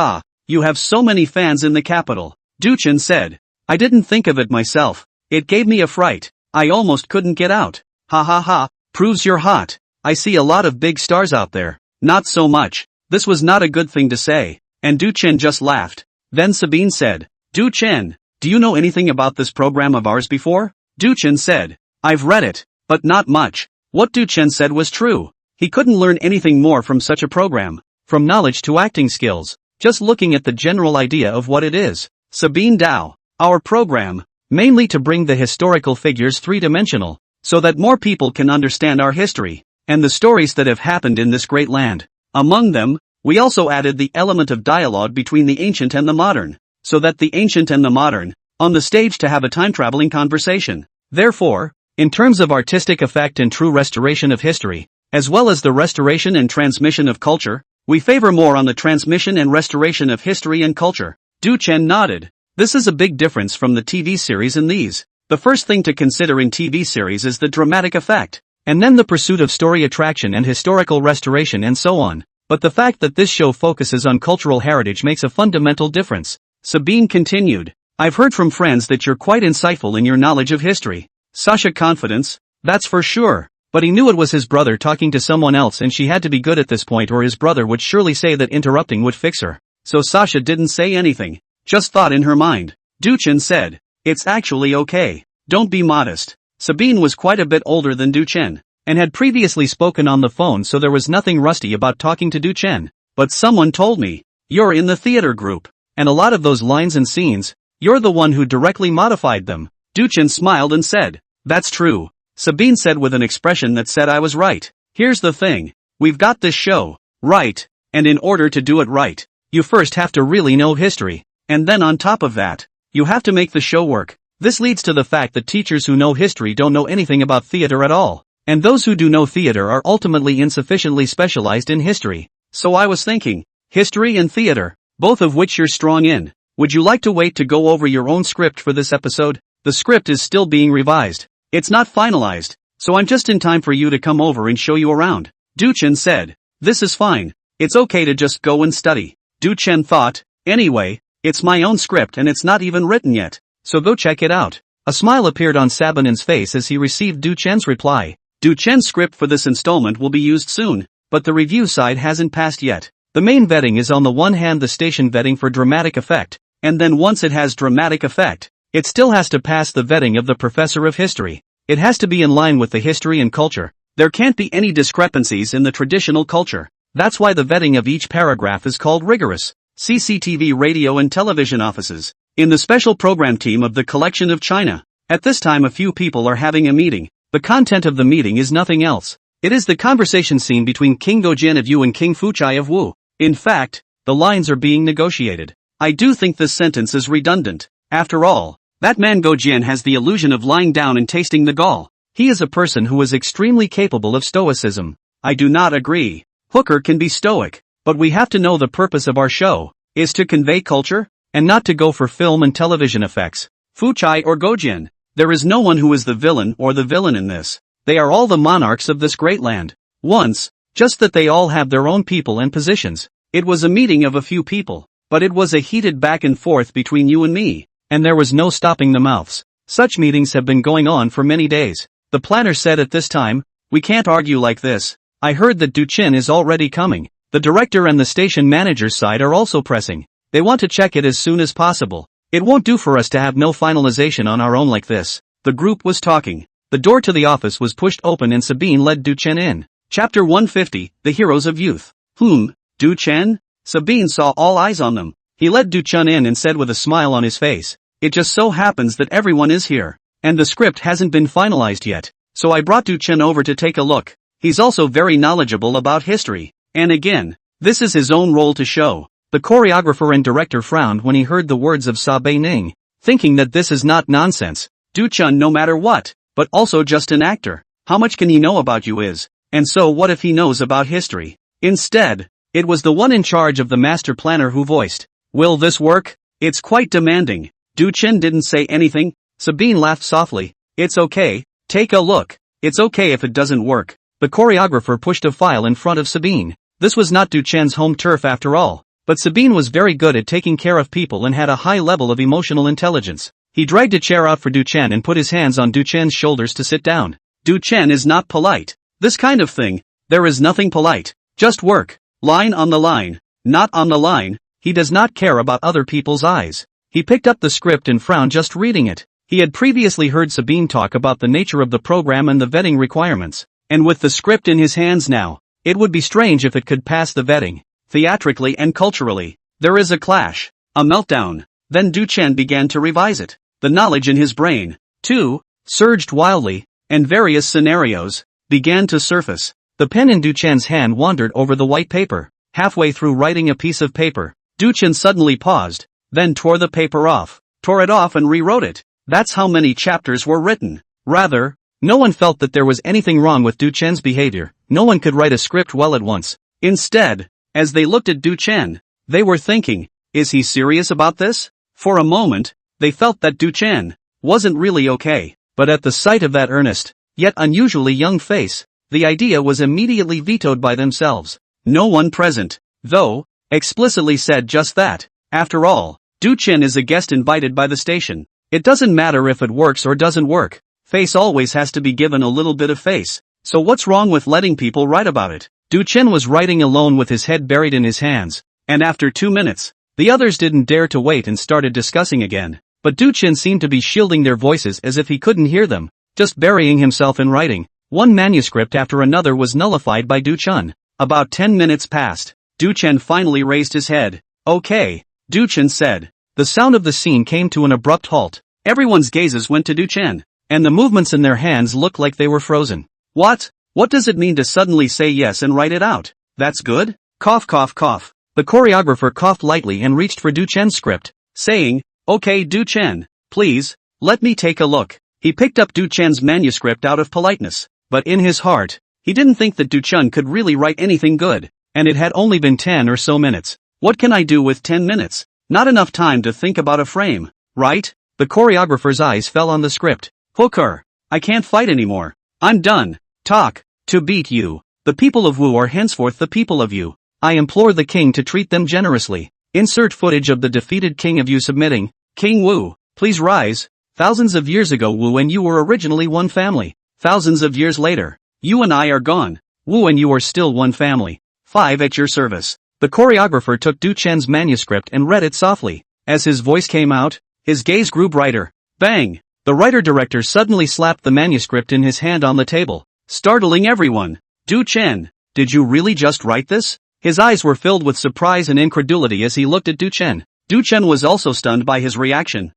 You have so many fans in the capital. Du-chen said. I didn't think of it myself. It gave me a fright. I almost couldn't get out. Ha ha ha. Proves you're hot. I see a lot of big stars out there. Not so much. This was not a good thing to say. And Du-chen just laughed. Then Sabine said, Du-chen, do you know anything about this program of ours before? Du-chen said, I've read it, but not much. What Du-chen said was true. He couldn't learn anything more from such a program. From knowledge to acting skills. Just looking at the general idea of what it is. Sabine Dao. Our program, mainly to bring the historical figures three-dimensional, so that more people can understand our history, and the stories that have happened in this great land. Among them, we also added the element of dialogue between the ancient and the modern, so that the ancient and the modern, on the stage to have a time-traveling conversation. Therefore, in terms of artistic effect and true restoration of history, as well as the restoration and transmission of culture, we favor more on the transmission and restoration of history and culture. Du-chen nodded. This is a big difference from the TV series in these. The first thing to consider in TV series is the dramatic effect, and then the pursuit of story attraction and historical restoration and so on. But the fact that this show focuses on cultural heritage makes a fundamental difference. Sabine continued. I've heard from friends that you're quite insightful in your knowledge of history. Sasha confidence? That's for sure. But he knew it was his brother talking to someone else and she had to be good at this point or his brother would surely say that interrupting would fix her. So Sasha didn't say anything. Just thought in her mind. Du-chen said. It's actually okay. Don't be modest. Sabine was quite a bit older than Du-chen, and had previously spoken on the phone so there was nothing rusty about talking to Du-chen. But someone told me, you're in the theater group, and a lot of those lines and scenes, you're the one who directly modified them. Du-chen smiled and said, that's true. Sabine said with an expression that said I was right. Here's the thing. We've got this show, right, and in order to do it right, you first have to really know history, and then on top of that, you have to make the show work. This leads to the fact that teachers who know history don't know anything about theater at all, and those who do know theater are ultimately insufficiently specialized in history. So I was thinking, history and theater, both of which you're strong in. Would you like to wait to go over your own script for this episode? The script is still being revised. It's not finalized, so I'm just in time for you to come over and show you around. Du-chen said, this is fine. It's okay to just go and study. Du-chen thought, anyway, it's my own script and it's not even written yet, so go check it out. A smile appeared on Sabanin's face as he received Du-chen's reply. Du-chen's script for this installment will be used soon, but the review side hasn't passed yet. The main vetting is on the one hand the station vetting for dramatic effect, and then once it has dramatic effect, it still has to pass the vetting of the professor of history. It has to be in line with the history and culture. There can't be any discrepancies in the traditional culture. That's why the vetting of each paragraph is called rigorous. CCTV radio and television offices. In the special program team of the collection of China. At this time a few people are having a meeting. The content of the meeting is nothing else. It is the conversation scene between King Gojin of Yu and King Fuchai of Wu. In fact, the lines are being negotiated. I do think this sentence is redundant. After all, that man Gojin has the illusion of lying down and tasting the gall. He is a person who is extremely capable of stoicism. I do not agree. Hooker can be stoic, but we have to know the purpose of our show is to convey culture, and not to go for film and television effects. Fuchai or Gojin. There is no one who is the villain or the villain in this. They are all the monarchs of this great land. Once, just that they all have their own people and positions. It was a meeting of a few people, but it was a heated back and forth between you and me, and there was no stopping the mouths. Such meetings have been going on for many days. The planner said at this time, "We can't argue like this. I heard that Duchin is already coming. The director and the station manager's side are also pressing. They want to check it as soon as possible. It won't do for us to have no finalization on our own like this." The group was talking. The door to the office was pushed open and Sabine led Duchen in. Chapter 150, The Heroes of Youth. Duchen? Sabine saw all eyes on them. He led Duchen in and said with a smile on his face, "It just so happens that everyone is here. And the script hasn't been finalized yet. So I brought Duchen over to take a look. He's also very knowledgeable about history. And again, this is his own role to show." The choreographer and director frowned when he heard the words of Sabe Ning, thinking that this is not nonsense. Duchen no matter what, but also just an actor. How much can he know about you is? And so what if he knows about history? Instead, it was the one in charge of the master planner who voiced, "Will this work? It's quite demanding." Duchen didn't say anything. Sabine laughed softly. "It's okay, take a look. It's okay if it doesn't work." The choreographer pushed a file in front of Sabine. This was not Duchen's home turf after all, but Sabine was very good at taking care of people and had a high level of emotional intelligence. He dragged a chair out for Duchen and put his hands on Duchen's shoulders to sit down. Duchen is not polite. This kind of thing, there is nothing polite. Just work. Line on the line. Not on the line. He does not care about other people's eyes. He picked up the script and frowned just reading it. He had previously heard Sabine talk about the nature of the program and the vetting requirements. And with the script in his hands now, it would be strange if it could pass the vetting. Theatrically and culturally, there is a clash. A meltdown. Then Duchen began to revise it. The knowledge in his brain, too, surged wildly, and various scenarios began to surface. The pen in Duchen's hand wandered over the white paper. Halfway through writing a piece of paper, Duchen suddenly paused, then tore the paper off, tore it off and rewrote it. That's how many chapters were written. Rather, no one felt that there was anything wrong with Duchen's behavior. No one could write a script well at once. Instead, as they looked at Duchen, they were thinking, is he serious about this? For a moment, they felt that Duchen wasn't really okay, but at the sight of that earnest, yet unusually young face, the idea was immediately vetoed by themselves. No one present, though, explicitly said just that. After all, Duchen is a guest invited by the station. It doesn't matter if it works or doesn't work. Face always has to be given a little bit of face. So what's wrong with letting people write about it? Duchen was writing alone with his head buried in his hands, and after 2 minutes, the others didn't dare to wait and started discussing again. But Duchen seemed to be shielding their voices as if he couldn't hear them, just burying himself in writing. One manuscript after another was nullified by Duchen. About 10 minutes passed. Duchen finally raised his head. "Okay," Duchen said. The sound of the scene came to an abrupt halt. Everyone's gazes went to Duchen, and the movements in their hands looked like they were frozen. What does it mean to suddenly say yes and write it out? That's good? Cough cough cough. The choreographer coughed lightly and reached for Duchen's script, saying, "Okay Duchen, please, let me take a look." He picked up Duchen's manuscript out of politeness, but in his heart, he didn't think that Duchen could really write anything good, and it had only been 10 or so minutes. What can I do with 10 minutes? Not enough time to think about a frame, right? The choreographer's eyes fell on the script. Hooker, I can't fight anymore. I'm done. Talk, to beat you. The people of Wu are henceforth the people of Yu. I implore the king to treat them generously. Insert footage of the defeated king of Yu submitting. King Wu, please rise. Thousands of years ago Wu and you were originally one family. Thousands of years later, you and I are gone. Wu and you are still one family. 5 at your service. The choreographer took Duchen's manuscript and read it softly. As his voice came out, his gaze grew brighter. Bang! The writer-director suddenly slapped the manuscript in his hand on the table, startling everyone. Duchen, did you really just write this? His eyes were filled with surprise and incredulity as he looked at Duchen. Duchen was also stunned by his reaction.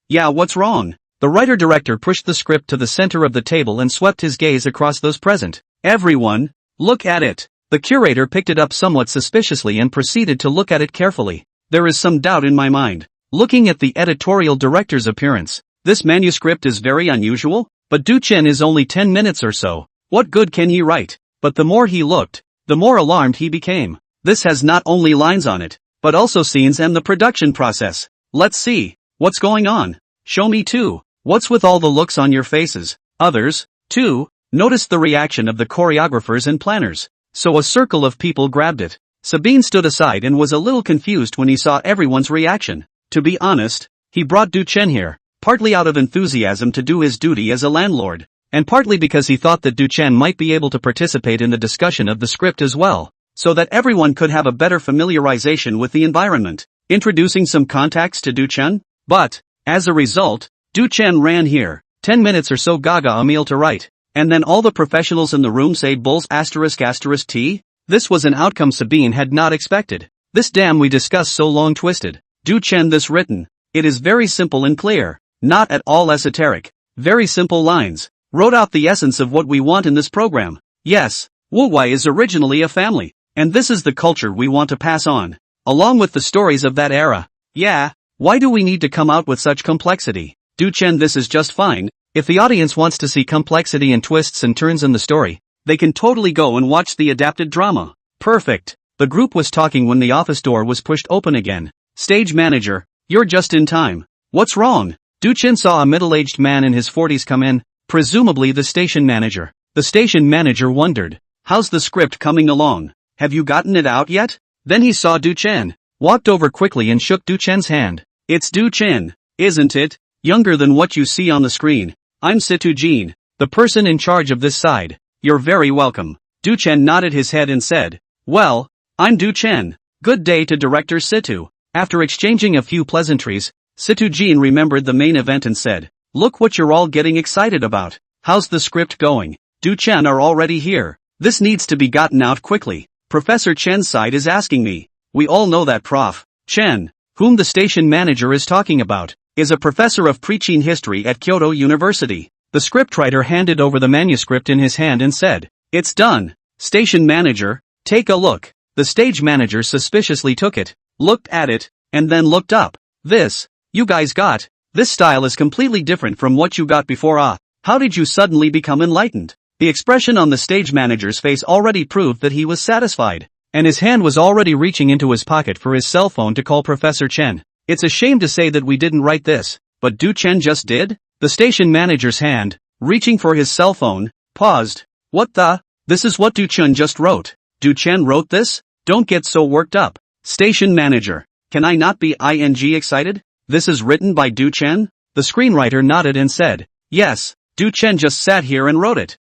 Yeah, what's wrong? The writer-director pushed the script to the center of the table and swept his gaze across those present. Everyone, look at it. The curator picked it up somewhat suspiciously and proceeded to look at it carefully. There is some doubt in my mind. Looking at the editorial director's appearance, this manuscript is very unusual, but Duchen is only 10 minutes or so. What good can he write? But the more he looked, the more alarmed he became. This has not only lines on it, but also scenes and the production process. Let's see. What's going on? Show me too. What's with all the looks on your faces? Others, too, noticed the reaction of the choreographers and planners. So a circle of people grabbed it. Sabine stood aside and was a little confused when he saw everyone's reaction. To be honest, he brought Du Chen here, partly out of enthusiasm to do his duty as a landlord, and partly because he thought that Du Chen might be able to participate in the discussion of the script as well, so that everyone could have a better familiarization with the environment. Introducing some contacts to Du Chen? But, as a result, Du Chen ran here. 10 minutes or so gaga a meal to write. And then all the professionals in the room say bulls *** T? This was an outcome Sabine had not expected. This damn we discussed so long twisted. Du Chen this written. It is very simple and clear. Not at all esoteric. Very simple lines. Wrote out the essence of what we want in this program. Yes, Wuwei is originally a family. And this is the culture we want to pass on. Along with the stories of that era. Yeah, why do we need to come out with such complexity? Du Chen this is just fine. If the audience wants to see complexity and twists and turns in the story, they can totally go and watch the adapted drama. Perfect. The group was talking when the office door was pushed open again. Stage manager, you're just in time. What's wrong? Du Chen saw a middle-aged man in his 40s come in, presumably the station manager. The station manager wondered, how's the script coming along? Have you gotten it out yet? Then he saw Du Chen, walked over quickly and shook Du Chen's hand. It's Du Chen, isn't it? Younger than what you see on the screen. I'm Situ Jean, the person in charge of this side. You're very welcome. Du Chen nodded his head and said, well, I'm Du Chen. Good day to Director Situ. After exchanging a few pleasantries, Situ Jean remembered the main event and said, look what you're all getting excited about. How's the script going? Du Chen are already here. This needs to be gotten out quickly. Professor Chen's side is asking me. We all know that Prof. Chen, whom the station manager is talking about, is a professor of preaching history at Kyoto University. The scriptwriter handed over the manuscript in his hand and said, it's done. Station manager, take a look. The stage manager suspiciously took it, looked at it, and then looked up. This, you guys got, this style is completely different from what you got before. How did you suddenly become enlightened? The expression on the stage manager's face already proved that he was satisfied, and his hand was already reaching into his pocket for his cell phone to call Professor Chen. It's a shame to say that we didn't write this, but Du Chen just did? The station manager's hand, reaching for his cell phone, paused. What the? This is what Du Chen just wrote. Du Chen wrote this? Don't get so worked up. Station manager, can I not be excited? This is written by Du Chen? The screenwriter nodded and said, yes, Du Chen just sat here and wrote it.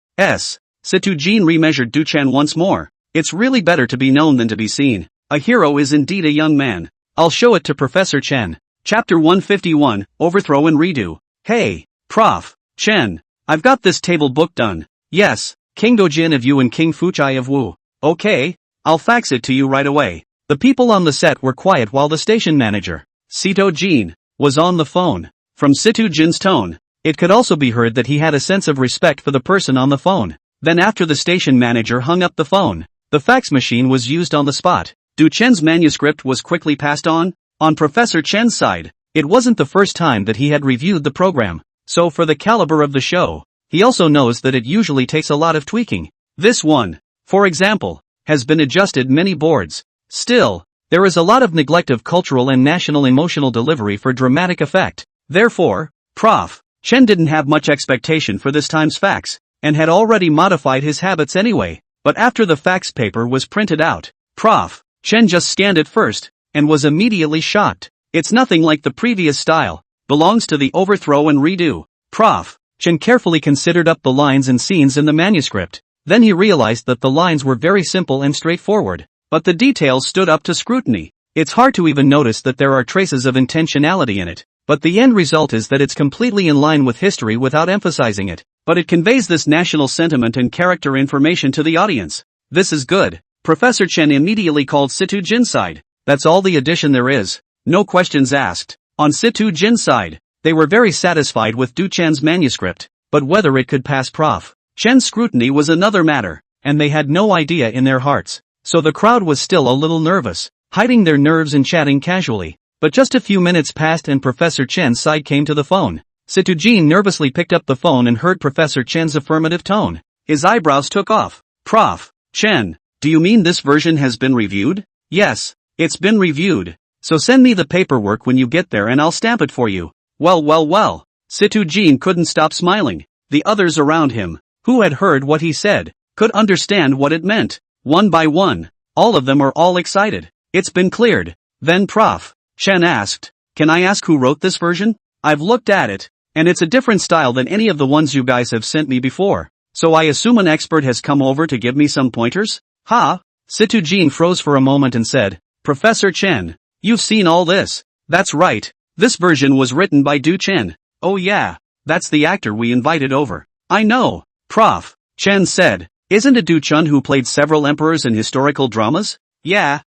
Situ Jean remeasured Du Chen once more. It's really better to be known than to be seen. A hero is indeed a young man. I'll show it to Professor Chen. Chapter 151, Overthrow and Redo. Hey, Prof. Chen, I've got this table book done. Yes, King Dojin of Yu and King Fuchai of Wu. Okay, I'll fax it to you right away. The people on the set were quiet while the station manager, Sito Jin, was on the phone. From Situ Jin's tone, it could also be heard that he had a sense of respect for the person on the phone. Then after the station manager hung up the phone, the fax machine was used on the spot. Du Chen's manuscript was quickly passed on. On Professor Chen's side, it wasn't the first time that he had reviewed the program, so for the caliber of the show, he also knows that it usually takes a lot of tweaking. This one, for example, has been adjusted many boards. Still, there is a lot of neglect of cultural and national emotional delivery for dramatic effect. Therefore, Prof. Chen didn't have much expectation for this time's fax, and had already modified his habits anyway. But after the fax paper was printed out, Prof. Chen just scanned it first, and was immediately shocked. It's nothing like the previous style, belongs to the overthrow and redo. Prof. Chen carefully considered up the lines and scenes in the manuscript. Then he realized that the lines were very simple and straightforward, but the details stood up to scrutiny. It's hard to even notice that there are traces of intentionality in it, but the end result is that it's completely in line with history without emphasizing it, but it conveys this national sentiment and character information to the audience. This is good. Professor Chen immediately called Situ Jin's side. That's all the addition there is. No questions asked. On Situ Jin's side, they were very satisfied with Du Chen's manuscript, but whether it could pass Prof. Chen's scrutiny was another matter, and they had no idea in their hearts. So the crowd was still a little nervous, hiding their nerves and chatting casually. But just a few minutes passed and Professor Chen's side came to the phone. Situ Jin nervously picked up the phone and heard Professor Chen's affirmative tone. His eyebrows took off. Prof. Chen, do you mean this version has been reviewed? Yes, it's been reviewed. So send me the paperwork when you get there and I'll stamp it for you. Well. Situjin couldn't stop smiling. The others around him, who had heard what he said, could understand what it meant. One by one, all of them are all excited. It's been cleared. Then Prof. Chen asked, "Can I ask who wrote this version? I've looked at it, and it's a different style than any of the ones you guys have sent me before. So I assume an expert has come over to give me some pointers?" "Ha?" Situjin froze for a moment and said, "Professor Chen, you've seen all this." "That's right. This version was written by Du Chen." "Oh yeah, that's the actor we invited over." "I know," Prof. Chen said. "Isn't it Du Chen who played several emperors in historical dramas?" Yeah,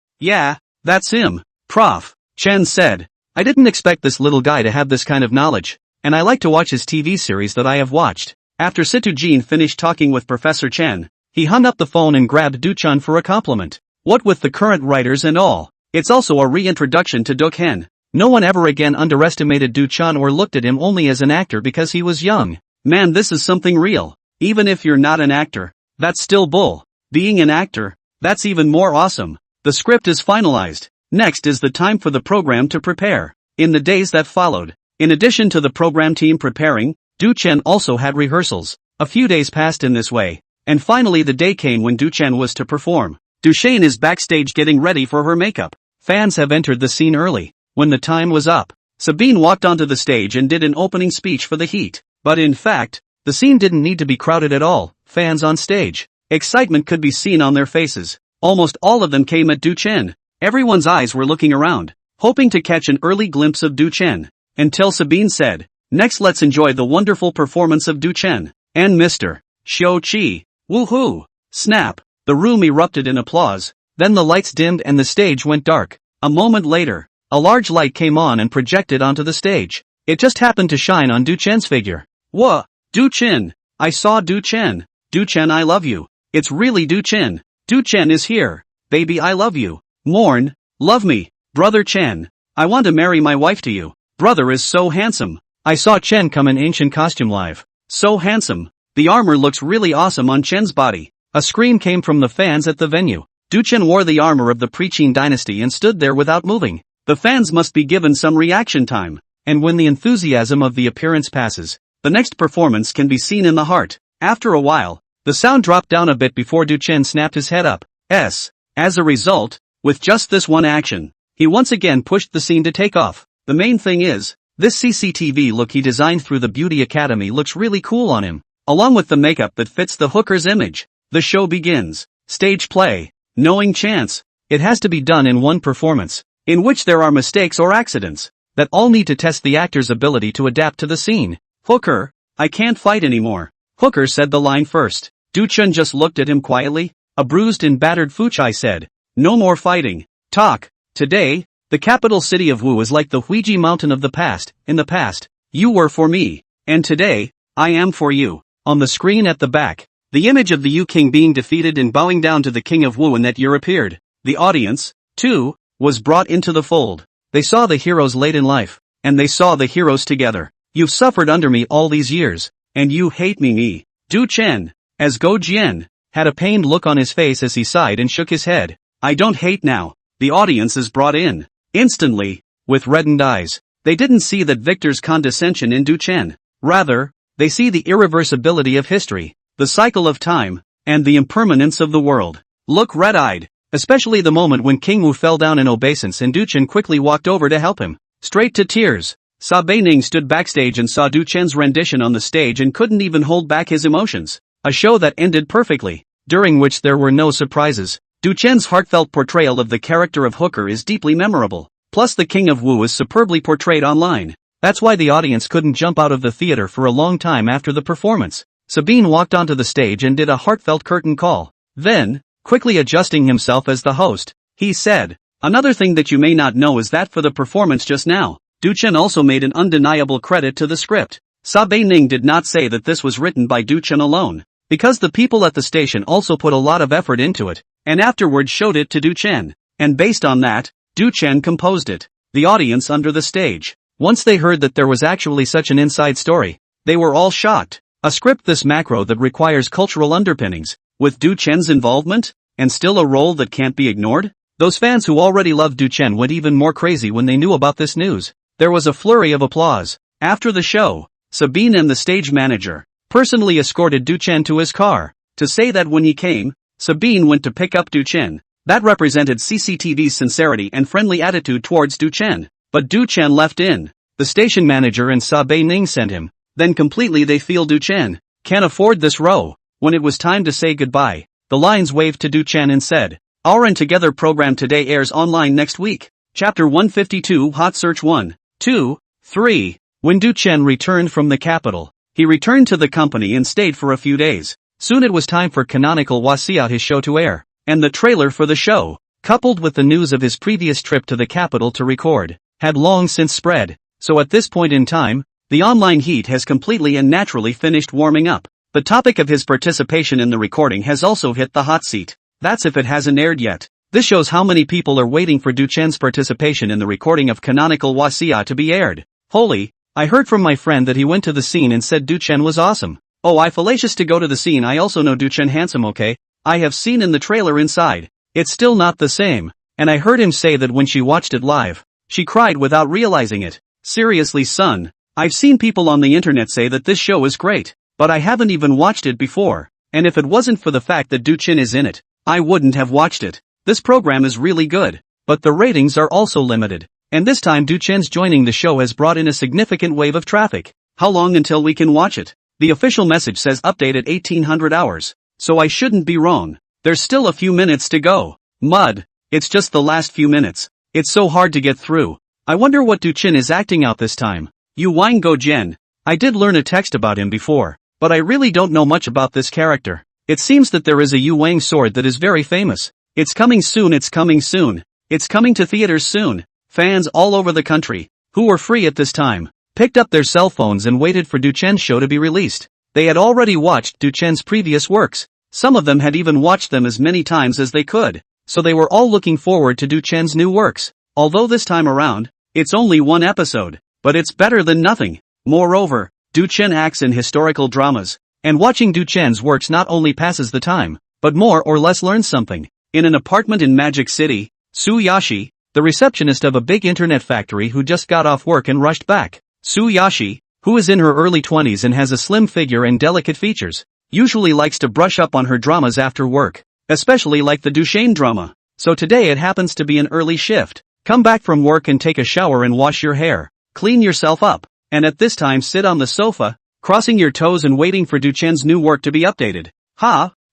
that's him," Prof. Chen said. "I didn't expect this little guy to have this kind of knowledge, and I like to watch his TV series that I have watched." After Situjin finished talking with Professor Chen, he hung up the phone and grabbed Du Chen for a compliment. What with the current writers and all, it's also a reintroduction to Dokhen. No one ever again underestimated Du Chen or looked at him only as an actor because he was young. Man, this is something real. Even if you're not an actor, that's still bull. Being an actor, that's even more awesome. The script is finalized. Next is the time for the program to prepare. In the days that followed, in addition to the program team preparing, Du Chen also had rehearsals. A few days passed in this way, and finally the day came when Du Chen was to perform. Duchenne is backstage getting ready for her makeup. Fans have entered the scene early. When the time was up, Sabine walked onto the stage and did an opening speech for the heat. But in fact, the scene didn't need to be crowded at all. Fans on stage, excitement could be seen on their faces. Almost all of them came at Du Chen. Everyone's eyes were looking around, hoping to catch an early glimpse of Du Chen. Until Sabine said, "Next let's enjoy the wonderful performance of Du Chen and Mr. Xiao Qi." Woohoo! Snap! The room erupted in applause. Then the lights dimmed and the stage went dark. A moment later, a large light came on and projected onto the stage. It just happened to shine on Du Chen's figure. "Whoa! Du Chen! I saw Du Chen! Du Chen, I love you! It's really Du Chen! Du Chen is here! Baby, I love you! Mourn! Love me! Brother Chen! I want to marry my wife to you! Brother is so handsome! I saw Chen come in ancient costume live. So handsome! The armor looks really awesome on Chen's body." A scream came from the fans at the venue. Du Chen wore the armor of the Preqin dynasty and stood there without moving. The fans must be given some reaction time. And when the enthusiasm of the appearance passes, the next performance can be seen in the heart. After a while, the sound dropped down a bit before Du Chen snapped his head up. As a result, with just this one action, he once again pushed the scene to take off. The main thing is, this CCTV look he designed through the Beauty Academy looks really cool on him, along with the makeup that fits the hooker's image. The show begins. Stage play. Knowing chance. It has to be done in one performance, in which there are mistakes or accidents, that all need to test the actor's ability to adapt to the scene. "Hooker, I can't fight anymore." Hooker said the line first. Du Chen just looked at him quietly. A bruised and battered Fuchai said, "No more fighting. Talk. Today, the capital city of Wu is like the Huiji mountain of the past. In the past, you were for me, and today, I am for you." On the screen at the back, the image of the Yu King being defeated and bowing down to the King of Wu in that year appeared. The audience, too, was brought into the fold. They saw the heroes late in life, and they saw the heroes together. "You've suffered under me all these years, and you hate me." Du Chen, as Go Jian, had a pained look on his face as he sighed and shook his head. "I don't hate now." The audience is brought in. Instantly, with reddened eyes, they didn't see that Victor's condescension in Du Chen. Rather, they see the irreversibility of history, the cycle of time, and the impermanence of the world. Look red-eyed, especially the moment when King Wu fell down in obeisance and Du Chen quickly walked over to help him. Straight to tears. Sa Beining stood backstage and saw Du Chen's rendition on the stage and couldn't even hold back his emotions. A show that ended perfectly, during which there were no surprises. Du Chen's heartfelt portrayal of the character of Hooker is deeply memorable. Plus the King of Wu is superbly portrayed online. That's why the audience couldn't jump out of the theater for a long time after the performance. Sabine walked onto the stage and did a heartfelt curtain call. Then, quickly adjusting himself as the host, he said, "Another thing that you may not know is that for the performance just now, Du Chen also made an undeniable credit to the script." Sa Beining did not say that this was written by Du Chen alone, because the people at the station also put a lot of effort into it, and afterwards showed it to Du Chen. And based on that, Du Chen composed it. The audience under the stage, once they heard that there was actually such an inside story, they were all shocked. A script this macro that requires cultural underpinnings, with Du Chen's involvement, and still a role that can't be ignored? Those fans who already loved Duchen went even more crazy when they knew about this news. There was a flurry of applause. After the show, Sabine and the stage manager personally escorted Duchen to his car. To say that when he came, Sabine went to pick up Duchen. That represented CCTV's sincerity and friendly attitude towards Duchen. But Duchen left in. The station manager and Sabe Ning sent him. Then completely they feel Duchen can't afford this row. When it was time to say goodbye, the lines waved to Duchen and said, "Our and Together program today airs online next week." Chapter 152 Hot Search 1, 2, 3. When Duchen returned from the capital, he returned to the company and stayed for a few days. Soon it was time for Canonical Wasia his show to air, and the trailer for the show, coupled with the news of his previous trip to the capital to record, had long since spread. So at this point in time, the online heat has completely and naturally finished warming up. The topic of his participation in the recording has also hit the hot seat. That's if it hasn't aired yet. This shows how many people are waiting for Duchen's participation in the recording of Canonical Wasia to be aired. Holy, I heard from my friend that he went to the scene and said Duchen was awesome. Oh, I fallacious to go to the scene. I also know Duchen handsome, okay? I have seen in the trailer inside. It's still not the same. And I heard him say that when she watched it live, she cried without realizing it. Seriously son, I've seen people on the internet say that this show is great, but I haven't even watched it before. And if it wasn't for the fact that Duchen is in it, I wouldn't have watched it. This program is really good, but the ratings are also limited. And this time Duchen's joining the show has brought in a significant wave of traffic. How long until we can watch it? The official message says update at 1800 hours. So I shouldn't be wrong. There's still a few minutes to go. Mud. It's just the last few minutes. It's so hard to get through. I wonder what Duchen is acting out this time. Yu Wang Go Jian. I did learn a text about him before, but I really don't know much about this character. It seems that there is a Yu Wang sword that is very famous. It's coming soon, it's coming soon. It's coming to theaters soon. Fans all over the country, who were free at this time, picked up their cell phones and waited for Duchen's show to be released. They had already watched Duchen's previous works. Some of them had even watched them as many times as they could. So they were all looking forward to Duchen's new works. Although this time around, it's only one episode, but it's better than nothing. Moreover, Duchen acts in historical dramas, and watching Duchen's works not only passes the time, but more or less learns something. In an apartment in Magic City, Su Yashi, the receptionist of a big internet factory who just got off work and rushed back. Su Yashi, who is in her early 20s and has a slim figure and delicate features, usually likes to brush up on her dramas after work, especially like the Duchen drama. So today it happens to be an early shift. Come back from work and take a shower and wash your hair, clean yourself up, and at this time sit on the sofa, crossing your toes and waiting for Duchen's new work to be updated.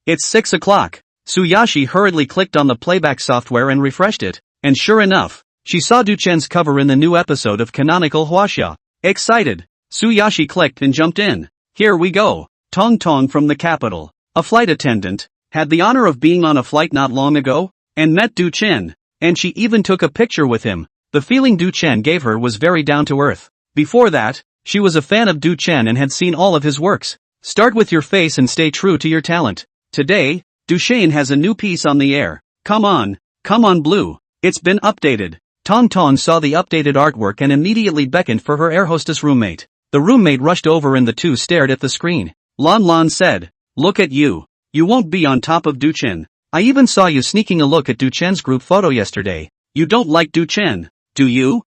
It's 6 o'clock. Suyashi hurriedly clicked on the playback software and refreshed it, and sure enough, she saw Duchen's cover in the new episode of Canonical Huaxia. Excited, Suyashi clicked and jumped in. Here we go. Tong Tong from the capital, a flight attendant, had the honor of being on a flight not long ago, and met Duchen, and she even took a picture with him. The feeling Duchen gave her was very down to earth. Before that, she was a fan of Duchen and had seen all of his works. Start with your face and stay true to your talent. Today, Duchen has a new piece on the air. Come on Blue. It's been updated. Tong Tong saw the updated artwork and immediately beckoned for her air hostess roommate. The roommate rushed over and the two stared at the screen. Lon Lon said, "Look at you. You won't be on top of Duchen. I even saw you sneaking a look at Duchen's group photo yesterday. You don't like Duchen, do you?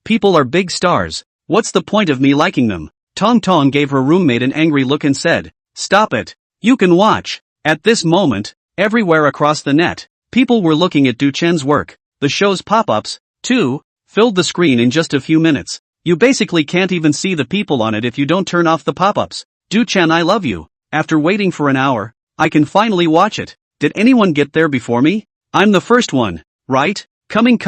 People are big stars. What's the point of me liking them?" Tong Tong gave her roommate an angry look and said, "Stop it. You can watch." At this moment, everywhere across the net, people were looking at Duchen's work. The show's pop-ups, too, filled the screen in just a few minutes. You basically can't even see the people on it if you don't turn off the pop-ups. Duchen, I love you. After waiting for an hour, I can finally watch it. Did anyone get there before me? I'm the first one, right? Coming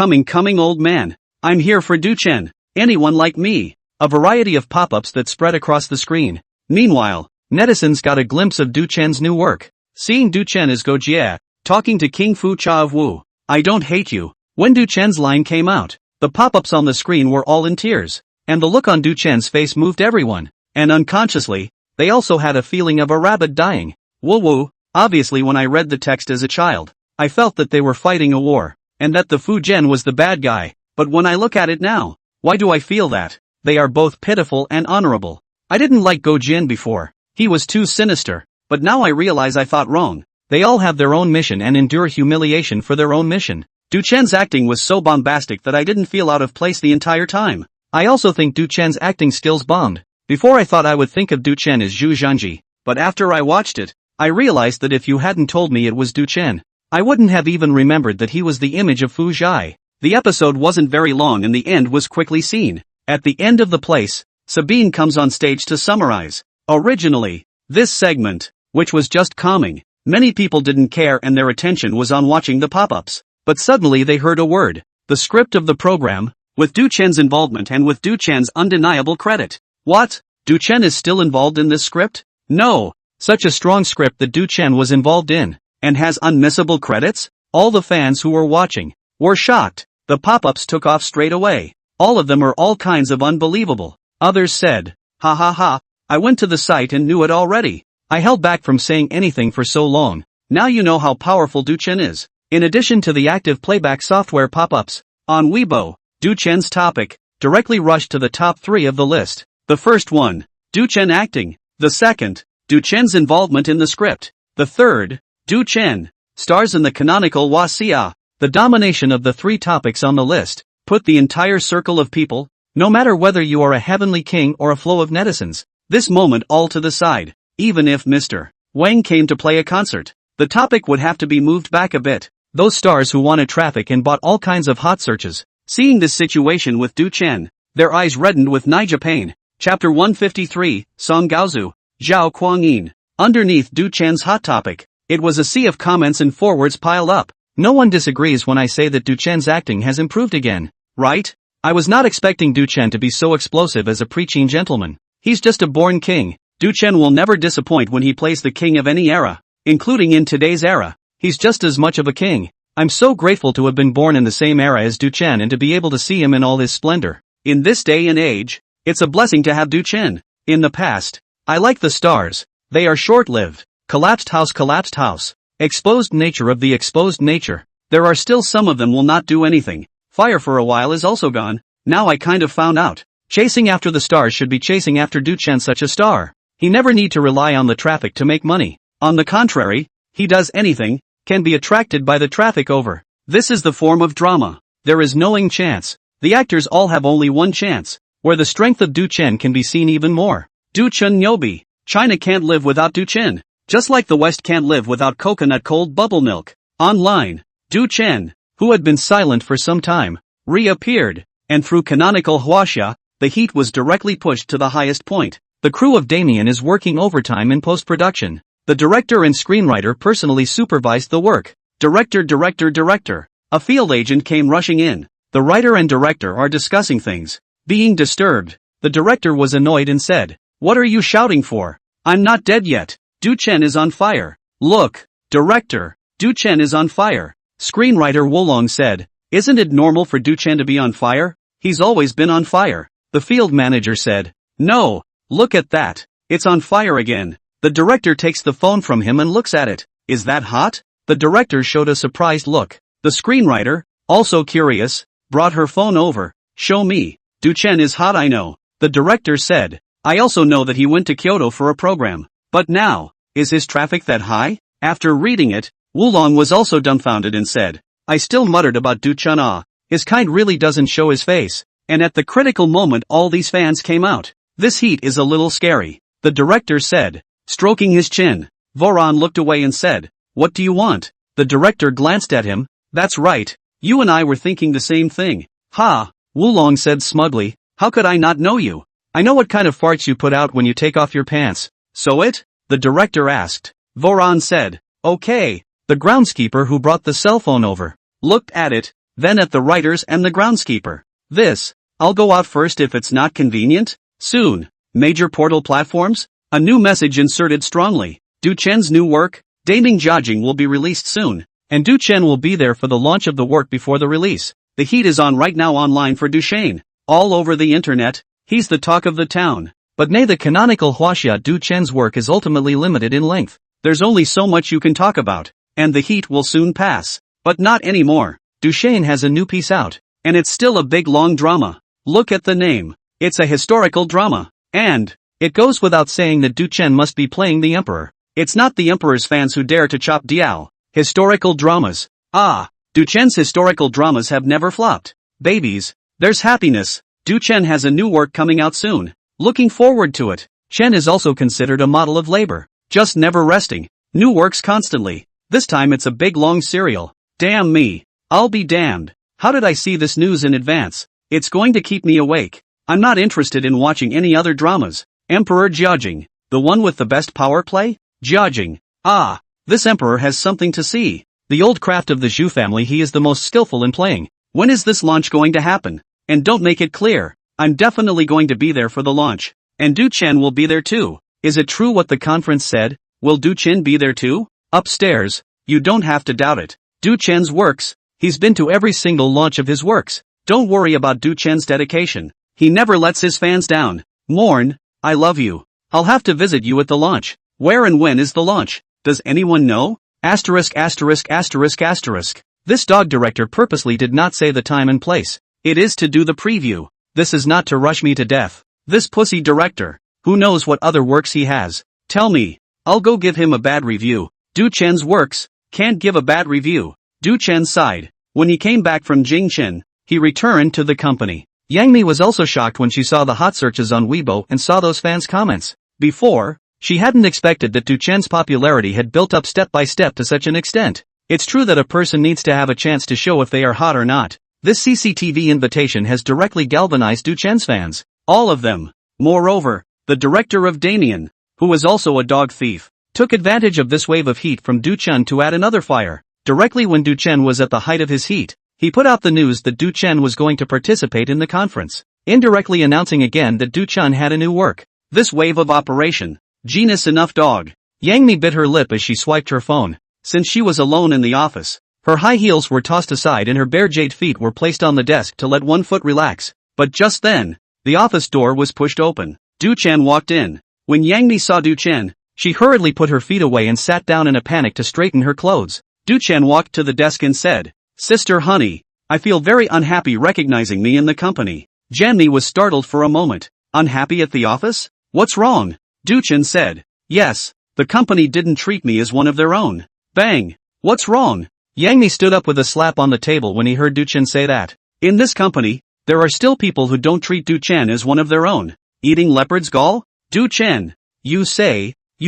old man. I'm here for Duchen. Anyone like me? A variety of pop-ups that spread across the screen. Meanwhile, netizens got a glimpse of Duchen's new work. Seeing Duchen as Gojie, talking to King Fu Cha of Wu. I don't hate you. When Duchen's line came out, the pop-ups on the screen were all in tears, and the look on Duchen's face moved everyone, and unconsciously, they also had a feeling of a rabbit dying. Woo. Obviously when I read the text as a child, I felt that they were fighting a war, and that the Fu Zhen was the bad guy, but when I look at it now, why do I feel that? They are both pitiful and honorable. I didn't like Go Jin before. He was too sinister, but now I realize I thought wrong. They all have their own mission and endure humiliation for their own mission. Duchen's acting was so bombastic that I didn't feel out of place the entire time. I also think Duchen's acting skills bombed. Before I thought I would think of Duchen as Zhu Zhanji, but after I watched it, I realized that if you hadn't told me it was Duchen, I wouldn't have even remembered that he was the image of Fu Zhai. The episode wasn't very long and the end was quickly seen. At the end of the place, Sabine comes on stage to summarize. Originally, this segment, which was just calming, many people didn't care and their attention was on watching the pop-ups. But suddenly they heard a word, the script of the program, with Duchen's involvement and with Duchen's undeniable credit. What? Duchen is still involved in this script? No. Such a strong script that Duchen was involved in, and has unmissable credits? All the fans who were watching were shocked. The pop-ups took off straight away. All of them are all kinds of unbelievable. Others said, ha ha ha, I went to the site and knew it already. I held back from saying anything for so long. Now you know how powerful Duchen is. In addition to the active playback software pop-ups, on Weibo, Duchen's topic directly rushed to the top 3 of the list. The first one, Duchen acting. The second, Duchen's involvement in the script. The third, Duchen stars in the canonical Wasia. The domination of the 3 topics on the list put the entire circle of people, no matter whether you are a heavenly king or a flow of netizens, this moment all to the side. Even if Mr. Wang came to play a concert, the topic would have to be moved back a bit. Those stars who wanted traffic and bought all kinds of hot searches, seeing this situation with Duchen, their eyes reddened with Naija pain. Chapter 153, Song Gaozu, Zhao Kuangyin. Underneath Duchen's hot topic, it was a sea of comments and forwards piled up. No one disagrees when I say that Duchen's acting has improved again, right? I was not expecting Duchen to be so explosive as a preaching gentleman. He's just a born king. Duchen will never disappoint when he plays the king of any era, including in today's era. He's just as much of a king. I'm so grateful to have been born in the same era as Duchen and to be able to see him in all his splendor. In this day and age, it's a blessing to have Duchen. In the past, I like the stars. They are short-lived. Collapsed house. Exposed nature of the exposed nature. There are still some of them will not do anything. Fire for a while is also gone. Now I kind of found out. Chasing after the stars should be chasing after Duchen, such a star. He never need to rely on the traffic to make money. On the contrary, he does anything, can be attracted by the traffic over. This is the form of drama. There is no chance. The actors all have only one chance, where the strength of Duchen can be seen even more. Duchen Nyobi. China can't live without Duchen. Just like the West can't live without coconut cold bubble milk. Online, Duchen, who had been silent for some time, reappeared, and through canonical Huaxia, the heat was directly pushed to the highest point. The crew of Damien is working overtime in post-production. The director and screenwriter personally supervised the work. Director. A field agent came rushing in. The writer and director are discussing things. Being disturbed, the director was annoyed and said, "What are you shouting for? I'm not dead yet. Duchen is on fire." "Look, director, Duchen is on fire." Screenwriter Wolong said, "Isn't it normal for Duchen to be on fire? He's always been on fire." The field manager said, "No, look at that. It's on fire again." The director takes the phone from him and looks at it. "Is that hot?" The director showed a surprised look. The screenwriter, also curious, brought her phone over. "Show me. Duchen is hot, I know." The director said, "I also know that he went to Kyoto for a program. But now, is his traffic that high?" After reading it, Wulong was also dumbfounded and said, "I still muttered about Duchen. His kind really doesn't show his face." And at the critical moment all these fans came out. "This heat is a little scary," the director said, stroking his chin. Voron looked away and said, "What do you want?" The director glanced at him. "That's right. You and I were thinking the same thing." "Ha," Wulong said smugly, "how could I not know you? I know what kind of farts you put out when you take off your pants." "So it?" the director asked. Voron said, "Okay." The groundskeeper who brought the cell phone over looked at it, then at the writers and the groundskeeper. I'll go out first if it's not convenient." Soon, major portal platforms, a new message inserted strongly. Duchen's new work, Daming Jiajing, will be released soon, and Duchen will be there for the launch of the work before the release. The heat is on right now online for Duchen. All over the internet, he's the talk of the town. But nay, the canonical Huaxia Duchen's work is ultimately limited in length. There's only so much you can talk about, and the heat will soon pass. But not anymore. Duchen has a new piece out, and it's still a big long drama. Look at the name. It's a historical drama. And it goes without saying that Duchen must be playing the emperor. It's not the emperor's fans who dare to chop Diao. Historical dramas. Du Chen's historical dramas have never flopped. Babies, there's happiness. Du Chen has a new work coming out soon. Looking forward to it. Chen is also considered a model of labor. Just never resting. New works constantly. This time it's a big long serial. Damn me. I'll be damned. How did I see this news in advance? It's going to keep me awake. I'm not interested in watching any other dramas. Emperor Jiajing. The one with the best power play? Jiajing. Ah, this emperor has something to see. The old craft of the Zhu family, he is the most skillful in playing. When is this launch going to happen? And don't make it clear. I'm definitely going to be there for the launch. And Du Chen will be there too. Is it true what the conference said? Will Du Chen be there too? Upstairs. You don't have to doubt it. Du Chen's works. He's been to every single launch of his works. Don't worry about Du Chen's dedication. He never lets his fans down. Morn, I love you. I'll have to visit you at the launch. Where and when is the launch? Does anyone know? Asterisk asterisk asterisk asterisk. This dog director purposely did not say the time and place. It is to do the preview. This is not to rush me to death. This pussy director. Who knows what other works he has? Tell me. I'll go give him a bad review. Du Chen's works. Can't give a bad review. Du Chen sighed. When he came back from Jingchen, he returned to the company. Yang Mi was also shocked when she saw the hot searches on Weibo and saw those fans' comments. Before, she hadn't expected that Du Chen's popularity had built up step by step to such an extent. It's true that a person needs to have a chance to show if they are hot or not. This CCTV invitation has directly galvanized Du Chen's fans. All of them. Moreover, the director of Damien, who was also a dog thief, took advantage of this wave of heat from Du Chen to add another fire. Directly when Du Chen was at the height of his heat, he put out the news that Du Chen was going to participate in the conference, indirectly announcing again that Du Chen had a new work. This wave of operation. Genius enough dog. Yang Mi bit her lip as she swiped her phone. Since she was alone in the office, her high heels were tossed aside and her bare jade feet were placed on the desk to let one foot relax. But just then, the office door was pushed open. Du Chen walked in. When Yang Mi saw Du Chen, she hurriedly put her feet away and sat down in a panic to straighten her clothes. Du Chen walked to the desk and said, "Sister honey, I feel very unhappy recognizing me in the company." Yang Mi was startled for a moment. Unhappy at the office? What's wrong? Du Chen said, "Yes, the company didn't treat me as one of their own." Bang! What's wrong? Yang Mi stood up with a slap on the table when he heard Du Chen say that. In this company, there are still people who don't treat Du Chen as one of their own. Eating leopard's gall? Du Chen, you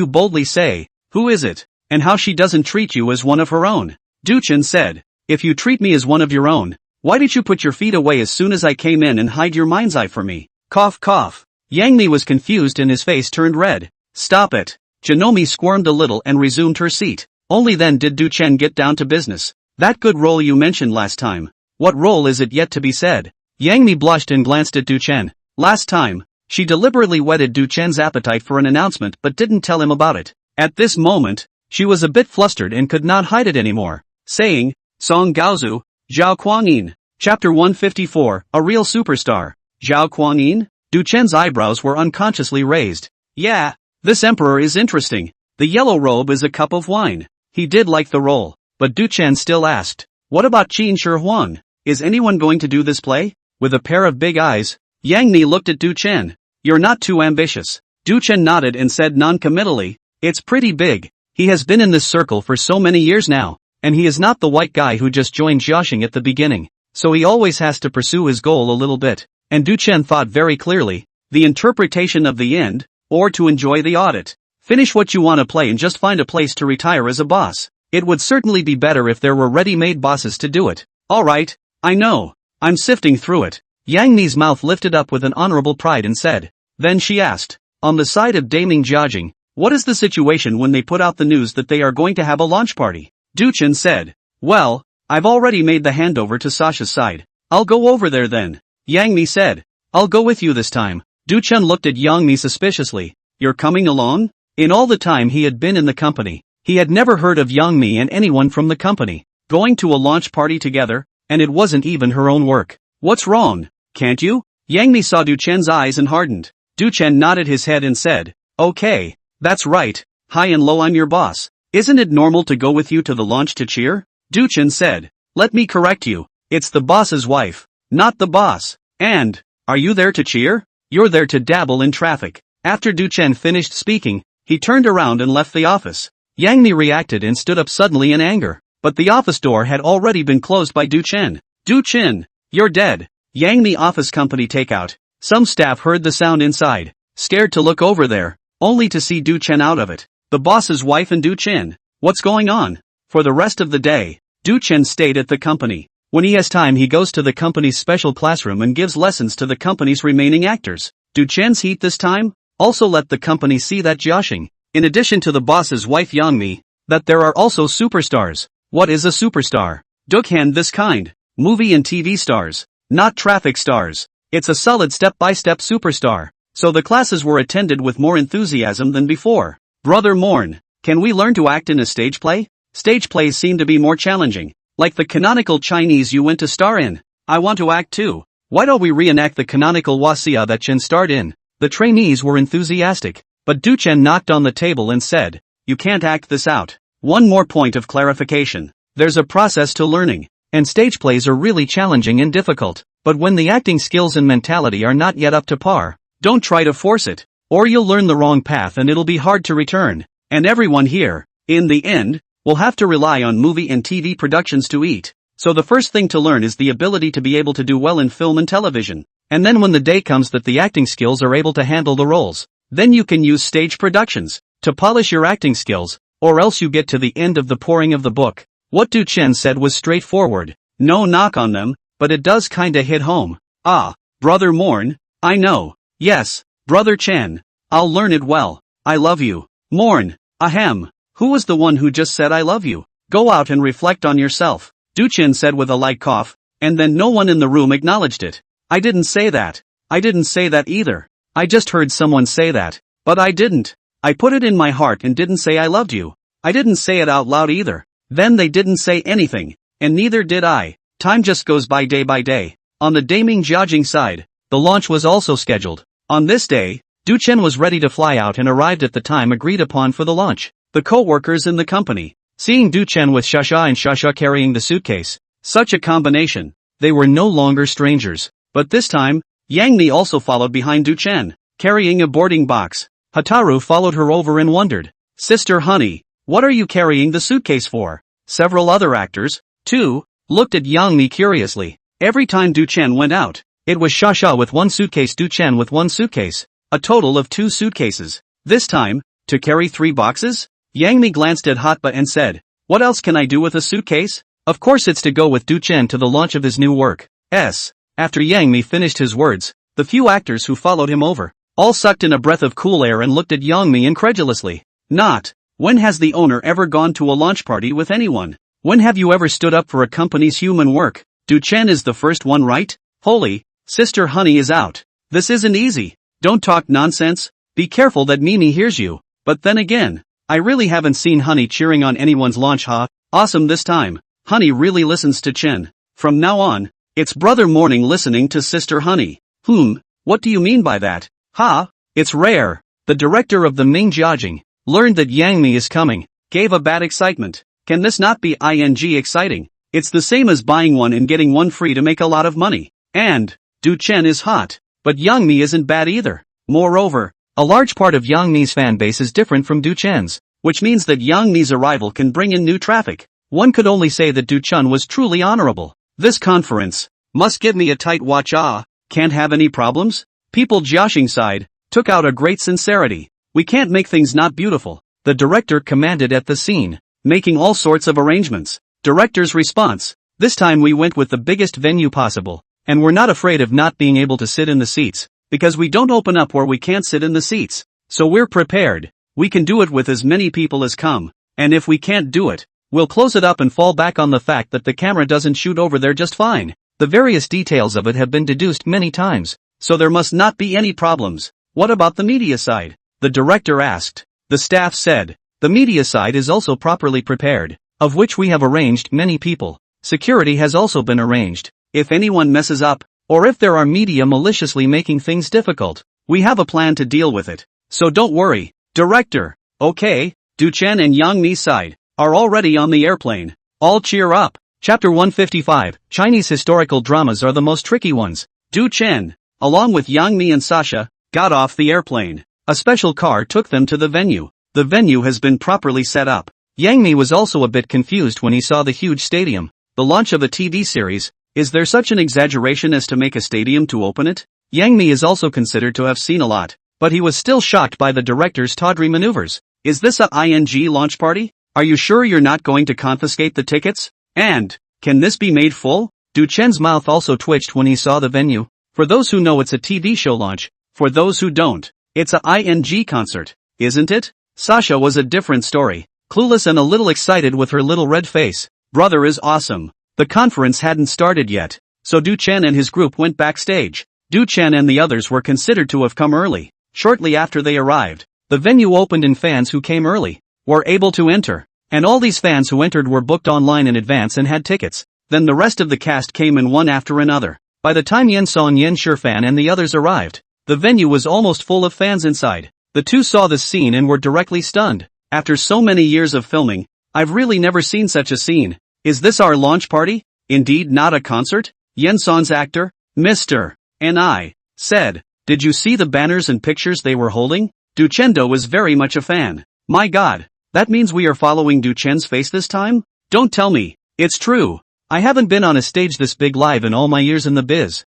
boldly say, who is it, and how she doesn't treat you as one of her own? Du Chen said, if you treat me as one of your own, why did you put your feet away as soon as I came in and hide your mind's eye for me? Cough cough. Yang Mi was confused and his face turned red. Stop it. Janomi squirmed a little and resumed her seat. Only then did Du Chen get down to business. That good role you mentioned last time. What role is it yet to be said? Yang Mi blushed and glanced at Du Chen. Last time, she deliberately whetted Du Chen's appetite for an announcement but didn't tell him about it. At this moment, she was a bit flustered and could not hide it anymore, saying, Song Gaozu, Zhao Kuangyin. Chapter 154, A Real Superstar. Zhao Kuangyin? Du Chen's eyebrows were unconsciously raised. Yeah, this emperor is interesting. The yellow robe is a cup of wine. He did like the role, but Du Chen still asked, what about Qin Shi Huang? Is anyone going to do this play? With a pair of big eyes, Yang Mi looked at Du Chen. You're not too ambitious. Du Chen nodded and said non-committally, it's pretty big. He has been in this circle for so many years now, and he is not the white guy who just joined Jiaxing at the beginning, so he always has to pursue his goal a little bit. And Du Chen thought very clearly, the interpretation of the end, or to enjoy the audit. Finish what you want to play and just find a place to retire as a boss. It would certainly be better if there were ready-made bosses to do it. Alright, I know. I'm sifting through it. Yang Mi's mouth lifted up with an honorable pride and said. Then she asked, on the side of Daming Jiajing, what is the situation when they put out the news that they are going to have a launch party? Du Chen said, well, I've already made the handover to Sasha's side. I'll go over there then. Yang Mi said, I'll go with you this time. Du Chen looked at Yang Mi suspiciously. You're coming along? In all the time he had been in the company, he had never heard of Yang Mi and anyone from the company going to a launch party together, and it wasn't even her own work. What's wrong? Can't you? Yang Mi saw Du Chen's eyes and hardened. Du Chen nodded his head and said, okay, that's right, high and low I'm your boss. Isn't it normal to go with you to the launch to cheer? Du Chen said, let me correct you, it's the boss's wife, not the boss. And, are you there to cheer? You're there to dabble in traffic. After Du Chen finished speaking, he turned around and left the office. Yang Mi reacted and stood up suddenly in anger. but the office door had already been closed by Du Chen. Du Chen, you're dead. Yang Mi office company takeout. Some staff heard the sound inside, scared to look over there, only to see Du Chen out of it. The boss's wife and Du Chen. What's going on? For the rest of the day, Du Chen stayed at the company. When he has time he goes to the company's special classroom and gives lessons to the company's remaining actors. Du Chen's heat this time also let the company see that Jiaxing, in addition to the boss's wife Yang Mi, that there are also superstars. What is a superstar? Dukhan this kind. Movie and TV stars. Not traffic stars. It's a solid step-by-step superstar. So the classes were attended with more enthusiasm than before. Brother Morn, can we learn to act in a stage play? Stage plays seem to be more challenging. Like the canonical Chinese you went to star in. I want to act too. Why don't we reenact the canonical Wasia that Chen starred in? The trainees were enthusiastic. But Du Chen knocked on the table and said, you can't act this out. One more point of clarification. There's a process to learning. And stage plays are really challenging and difficult. But when the acting skills and mentality are not yet up to par, don't try to force it. Or you'll learn the wrong path and it'll be hard to return. And everyone here, in the end, will have to rely on movie and TV productions to eat. So the first thing to learn is the ability to be able to do well in film and television. And then when the day comes that the acting skills are able to handle the roles, then you can use stage productions to polish your acting skills, or else you get to the end of the pouring of the book. What Du Chen said was straightforward. No knock on them, but it does kinda hit home. Ah, Brother Morn, I know. Yes, Brother Chen. I'll learn it well. I love you. Morn, ahem. Who was the one who just said I love you? Go out and reflect on yourself. Du Chen said with a light cough, and then no one in the room acknowledged it. I didn't say that. I didn't say that either. I just heard someone say that. But I didn't. I put it in my heart and didn't say I loved you. I didn't say it out loud either. Then they didn't say anything, and neither did I. Time just goes by day. On the Daming Jiajing side, the launch was also scheduled. On this day, Du Chen was ready to fly out and arrived at the time agreed upon for the launch. The co-workers in the company, seeing Du Chen with Shasha and Shasha carrying the suitcase, such a combination, they were no longer strangers. But this time, Yang Mi also followed behind Du Chen, carrying a boarding box. Hataru followed her over and wondered, Sister Honey, what are you carrying the suitcase for? Several other actors, too, looked at Yang Mi curiously. Every time Du Chen went out, it was Shasha with one suitcase, Du Chen with one suitcase. A total of 2 suitcases. This time, to carry 3 boxes? Yang Mi glanced at Hotba and said, what else can I do with a suitcase? Of course it's to go with Du Chen to the launch of his new work. After Yang Mi finished his words, the few actors who followed him over, all sucked in a breath of cool air and looked at Yang Mi incredulously. Not. When has the owner ever gone to a launch party with anyone? When have you ever stood up for a company's human work? Du Chen is the first one, right? Holy, Sister Honey is out. This isn't easy. Don't talk nonsense. Be careful that Mimi hears you. But then again, I really haven't seen Honey cheering on anyone's launch, huh? Awesome this time. Honey really listens to Chen. From now on, it's Brother Morning listening to Sister Honey. What do you mean by that? It's rare. The director of the Ming Jiajing learned that Yang Mi is coming, gave a bad excitement. Can this not be exciting? It's the same as buying one and getting one free to make a lot of money. And, Du Chen is hot. But Yang Mi isn't bad either. Moreover, a large part of Yang Mi's fan base is different from Du Chen's, which means that Yang Mi's arrival can bring in new traffic. One could only say that Du Chen was truly honorable. This conference must give me a tight watch. Can't have any problems? People Jiaxing side took out a great sincerity. We can't make things not beautiful. The director commanded at the scene, making all sorts of arrangements. Director's response, this time we went with the biggest venue possible, and we're not afraid of not being able to sit in the seats, because we don't open up where we can't sit in the seats. So we're prepared. We can do it with as many people as come, and if we can't do it, we'll close it up and fall back on the fact that the camera doesn't shoot over there just fine. The various details of it have been deduced many times, so there must not be any problems. What about the media side? The director asked. The staff said, the media side is also properly prepared, of which we have arranged many people. Security has also been arranged. If anyone messes up, or if there are media maliciously making things difficult, we have a plan to deal with it. So don't worry, director. Okay, Du Chen and Yang Mi side are already on the airplane. All cheer up. Chapter 155, Chinese historical dramas are the most tricky ones. Du Chen, along with Yang Mi and Sasha, got off the airplane. A special car took them to the venue. The venue has been properly set up. Yang Mi was also a bit confused when he saw the huge stadium. The launch of a TV series, is there such an exaggeration as to make a stadium to open it? Yang Mi is also considered to have seen a lot, but he was still shocked by the director's tawdry maneuvers. Is this a ING launch party? Are you sure you're not going to confiscate the tickets? And, can this be made full? Du Chen's mouth also twitched when he saw the venue. For those who know, it's a TV show launch. For those who don't, it's a ING concert, isn't it? Sasha was a different story, clueless and a little excited with her little red face. Brother is awesome. The conference hadn't started yet, so Du Chen and his group went backstage. Du Chen and the others were considered to have come early. Shortly after they arrived, the venue opened and fans who came early were able to enter. And all these fans who entered were booked online in advance and had tickets. Then the rest of the cast came in one after another. By the time Yen Song, Yen Shifan and the others arrived, the venue was almost full of fans inside. The two saw this scene and were directly stunned. After so many years of filming, I've really never seen such a scene. Is this our launch party? Indeed not a concert? Yen Song's actor, Mr. and I, said, did you see the banners and pictures they were holding? Du Chendo was very much a fan. My god, that means we are following Du Chen's face this time? Don't tell me, it's true. I haven't been on a stage this big live in all my years in the biz.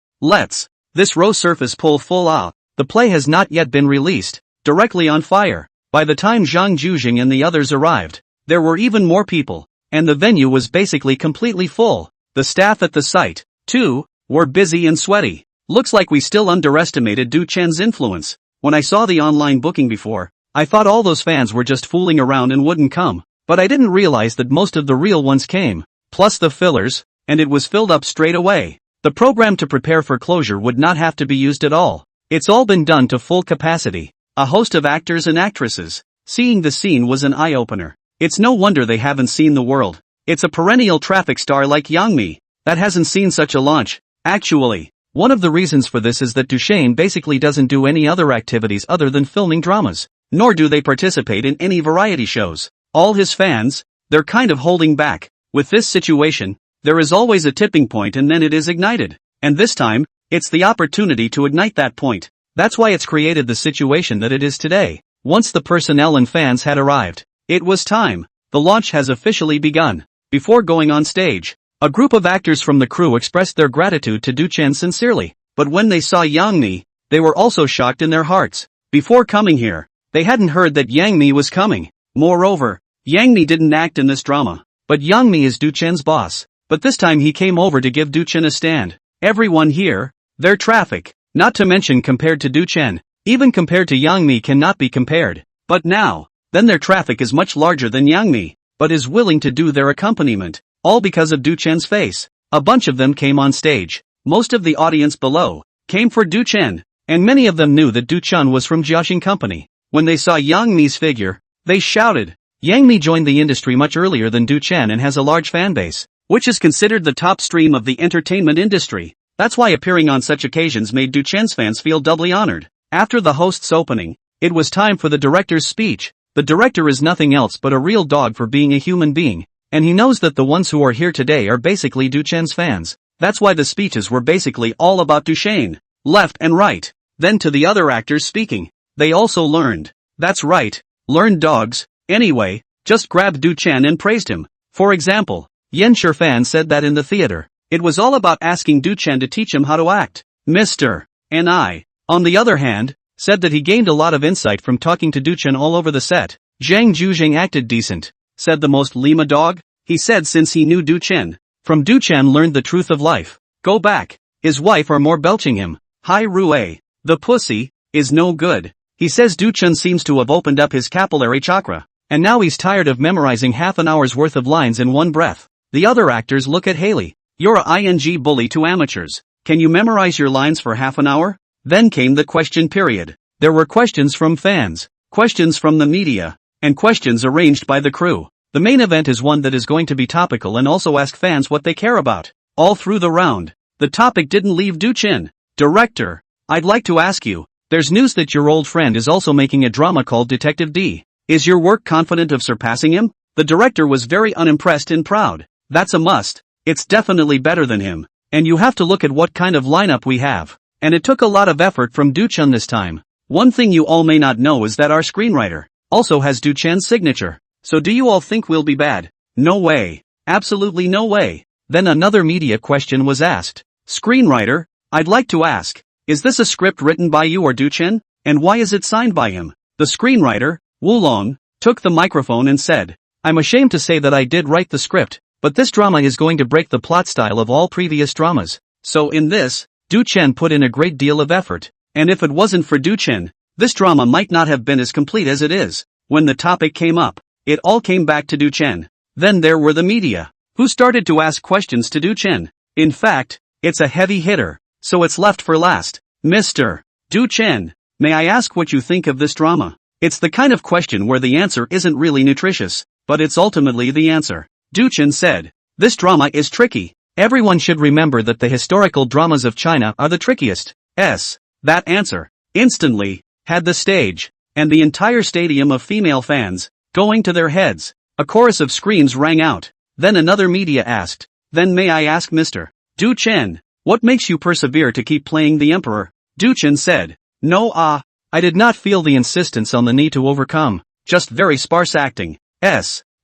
This row surface pull full out. The play has not yet been released. Directly on fire. By the time Zhang Jujing and the others arrived, there were even more people, and the venue was basically completely full. The staff at the site, too, were busy and sweaty. Looks like we still underestimated Du Chen's influence. When I saw the online booking before, I thought all those fans were just fooling around and wouldn't come, but I didn't realize that most of the real ones came, plus the fillers, and it was filled up straight away. The program to prepare for closure would not have to be used at all. It's all been done to full capacity. A host of actors and actresses. Seeing the scene was an eye-opener. It's no wonder they haven't seen the world. It's a perennial traffic star like Yang Mi that hasn't seen such a launch. Actually, one of the reasons for this is that Duchesne basically doesn't do any other activities other than filming dramas, nor do they participate in any variety shows. All his fans, they're kind of holding back. With this situation, there is always a tipping point and then it is ignited. And this time, it's the opportunity to ignite that point. That's why it's created the situation that it is today. Once the personnel and fans had arrived, it was time. The launch has officially begun. Before going on stage, a group of actors from the crew expressed their gratitude to Du Chen sincerely. But when they saw Yang Mi, they were also shocked in their hearts. Before coming here, they hadn't heard that Yang Mi was coming. Moreover, Yang Mi didn't act in this drama. But Yang Mi is Du Chen's boss. But this time he came over to give Du Chen a stand. Everyone here, they're traffic. Not to mention compared to Du Chen, even compared to Yang Mi cannot be compared. But now, then their traffic is much larger than Yang Mi, but is willing to do their accompaniment, all because of Du Chen's face. A bunch of them came on stage. Most of the audience below came for Du Chen, and many of them knew that Du Chen was from Jiaxing Company. When they saw Yang Mi's figure, they shouted. Yang Mi joined the industry much earlier than Du Chen and has a large fan base, which is considered the top stream of the entertainment industry. That's why appearing on such occasions made Du Chen's fans feel doubly honored. After the host's opening, it was time for the director's speech. The director is nothing else but a real dog for being a human being, and he knows that the ones who are here today are basically Du Chen's fans. That's why the speeches were basically all about Duchesne, left and right. Then to the other actors speaking, they also learned. That's right, learned dogs. Anyway, just grabbed Du Chen and praised him. For example, Yen Shifan said that in the theater, it was all about asking Du Chen to teach him how to act. Mr. and I, on the other hand, said that he gained a lot of insight from talking to Du Chen all over the set. Zhang Jujing acted decent, said the most Lima dog. He said since he knew Du Chen, from Du Chen learned the truth of life. Go back. His wife are more belching him. Hai Rue, the pussy, is no good. He says Du Chen seems to have opened up his capillary chakra, and now he's tired of memorizing half an hour's worth of lines in one breath. The other actors look at Haley. You're a ING bully to amateurs. Can you memorize your lines for half an hour? Then came the question period. There were questions from fans, questions from the media, and questions arranged by the crew. The main event is one that is going to be topical and also ask fans what they care about. All through the round, the topic didn't leave Du Chen. Director, I'd like to ask you, there's news that your old friend is also making a drama called Detective D. Is your work confident of surpassing him? The director was very unimpressed and proud. That's a must. It's definitely better than him. And you have to look at what kind of lineup we have. And it took a lot of effort from Du Chen this time. One thing you all may not know is that our screenwriter also has Du Chen's signature. So do you all think we'll be bad? No way. Absolutely no way. Then another media question was asked. Screenwriter, I'd like to ask, is this a script written by you or Duchen? And why is it signed by him? The screenwriter, Wulong, took the microphone and said, I'm ashamed to say that I did write the script, but this drama is going to break the plot style of all previous dramas. So in this, Duchen put in a great deal of effort. And if it wasn't for Duchen, this drama might not have been as complete as it is. When the topic came up, it all came back to Duchen. Then there were the media, who started to ask questions to Duchen. In fact, it's a heavy hitter, so it's left for last. Mr. Duchen, may I ask what you think of this drama? It's the kind of question where the answer isn't really nutritious, but it's ultimately the answer. Duchen said, this drama is tricky. Everyone should remember that the historical dramas of China are the trickiest. That answer, instantly, had the stage, and the entire stadium of female fans, going to their heads. A chorus of screams rang out. Then another media asked, then may I ask Mr. Duchen, what makes you persevere to keep playing the emperor? Duchen said, no I did not feel the insistence on the need to overcome, just very sparse acting.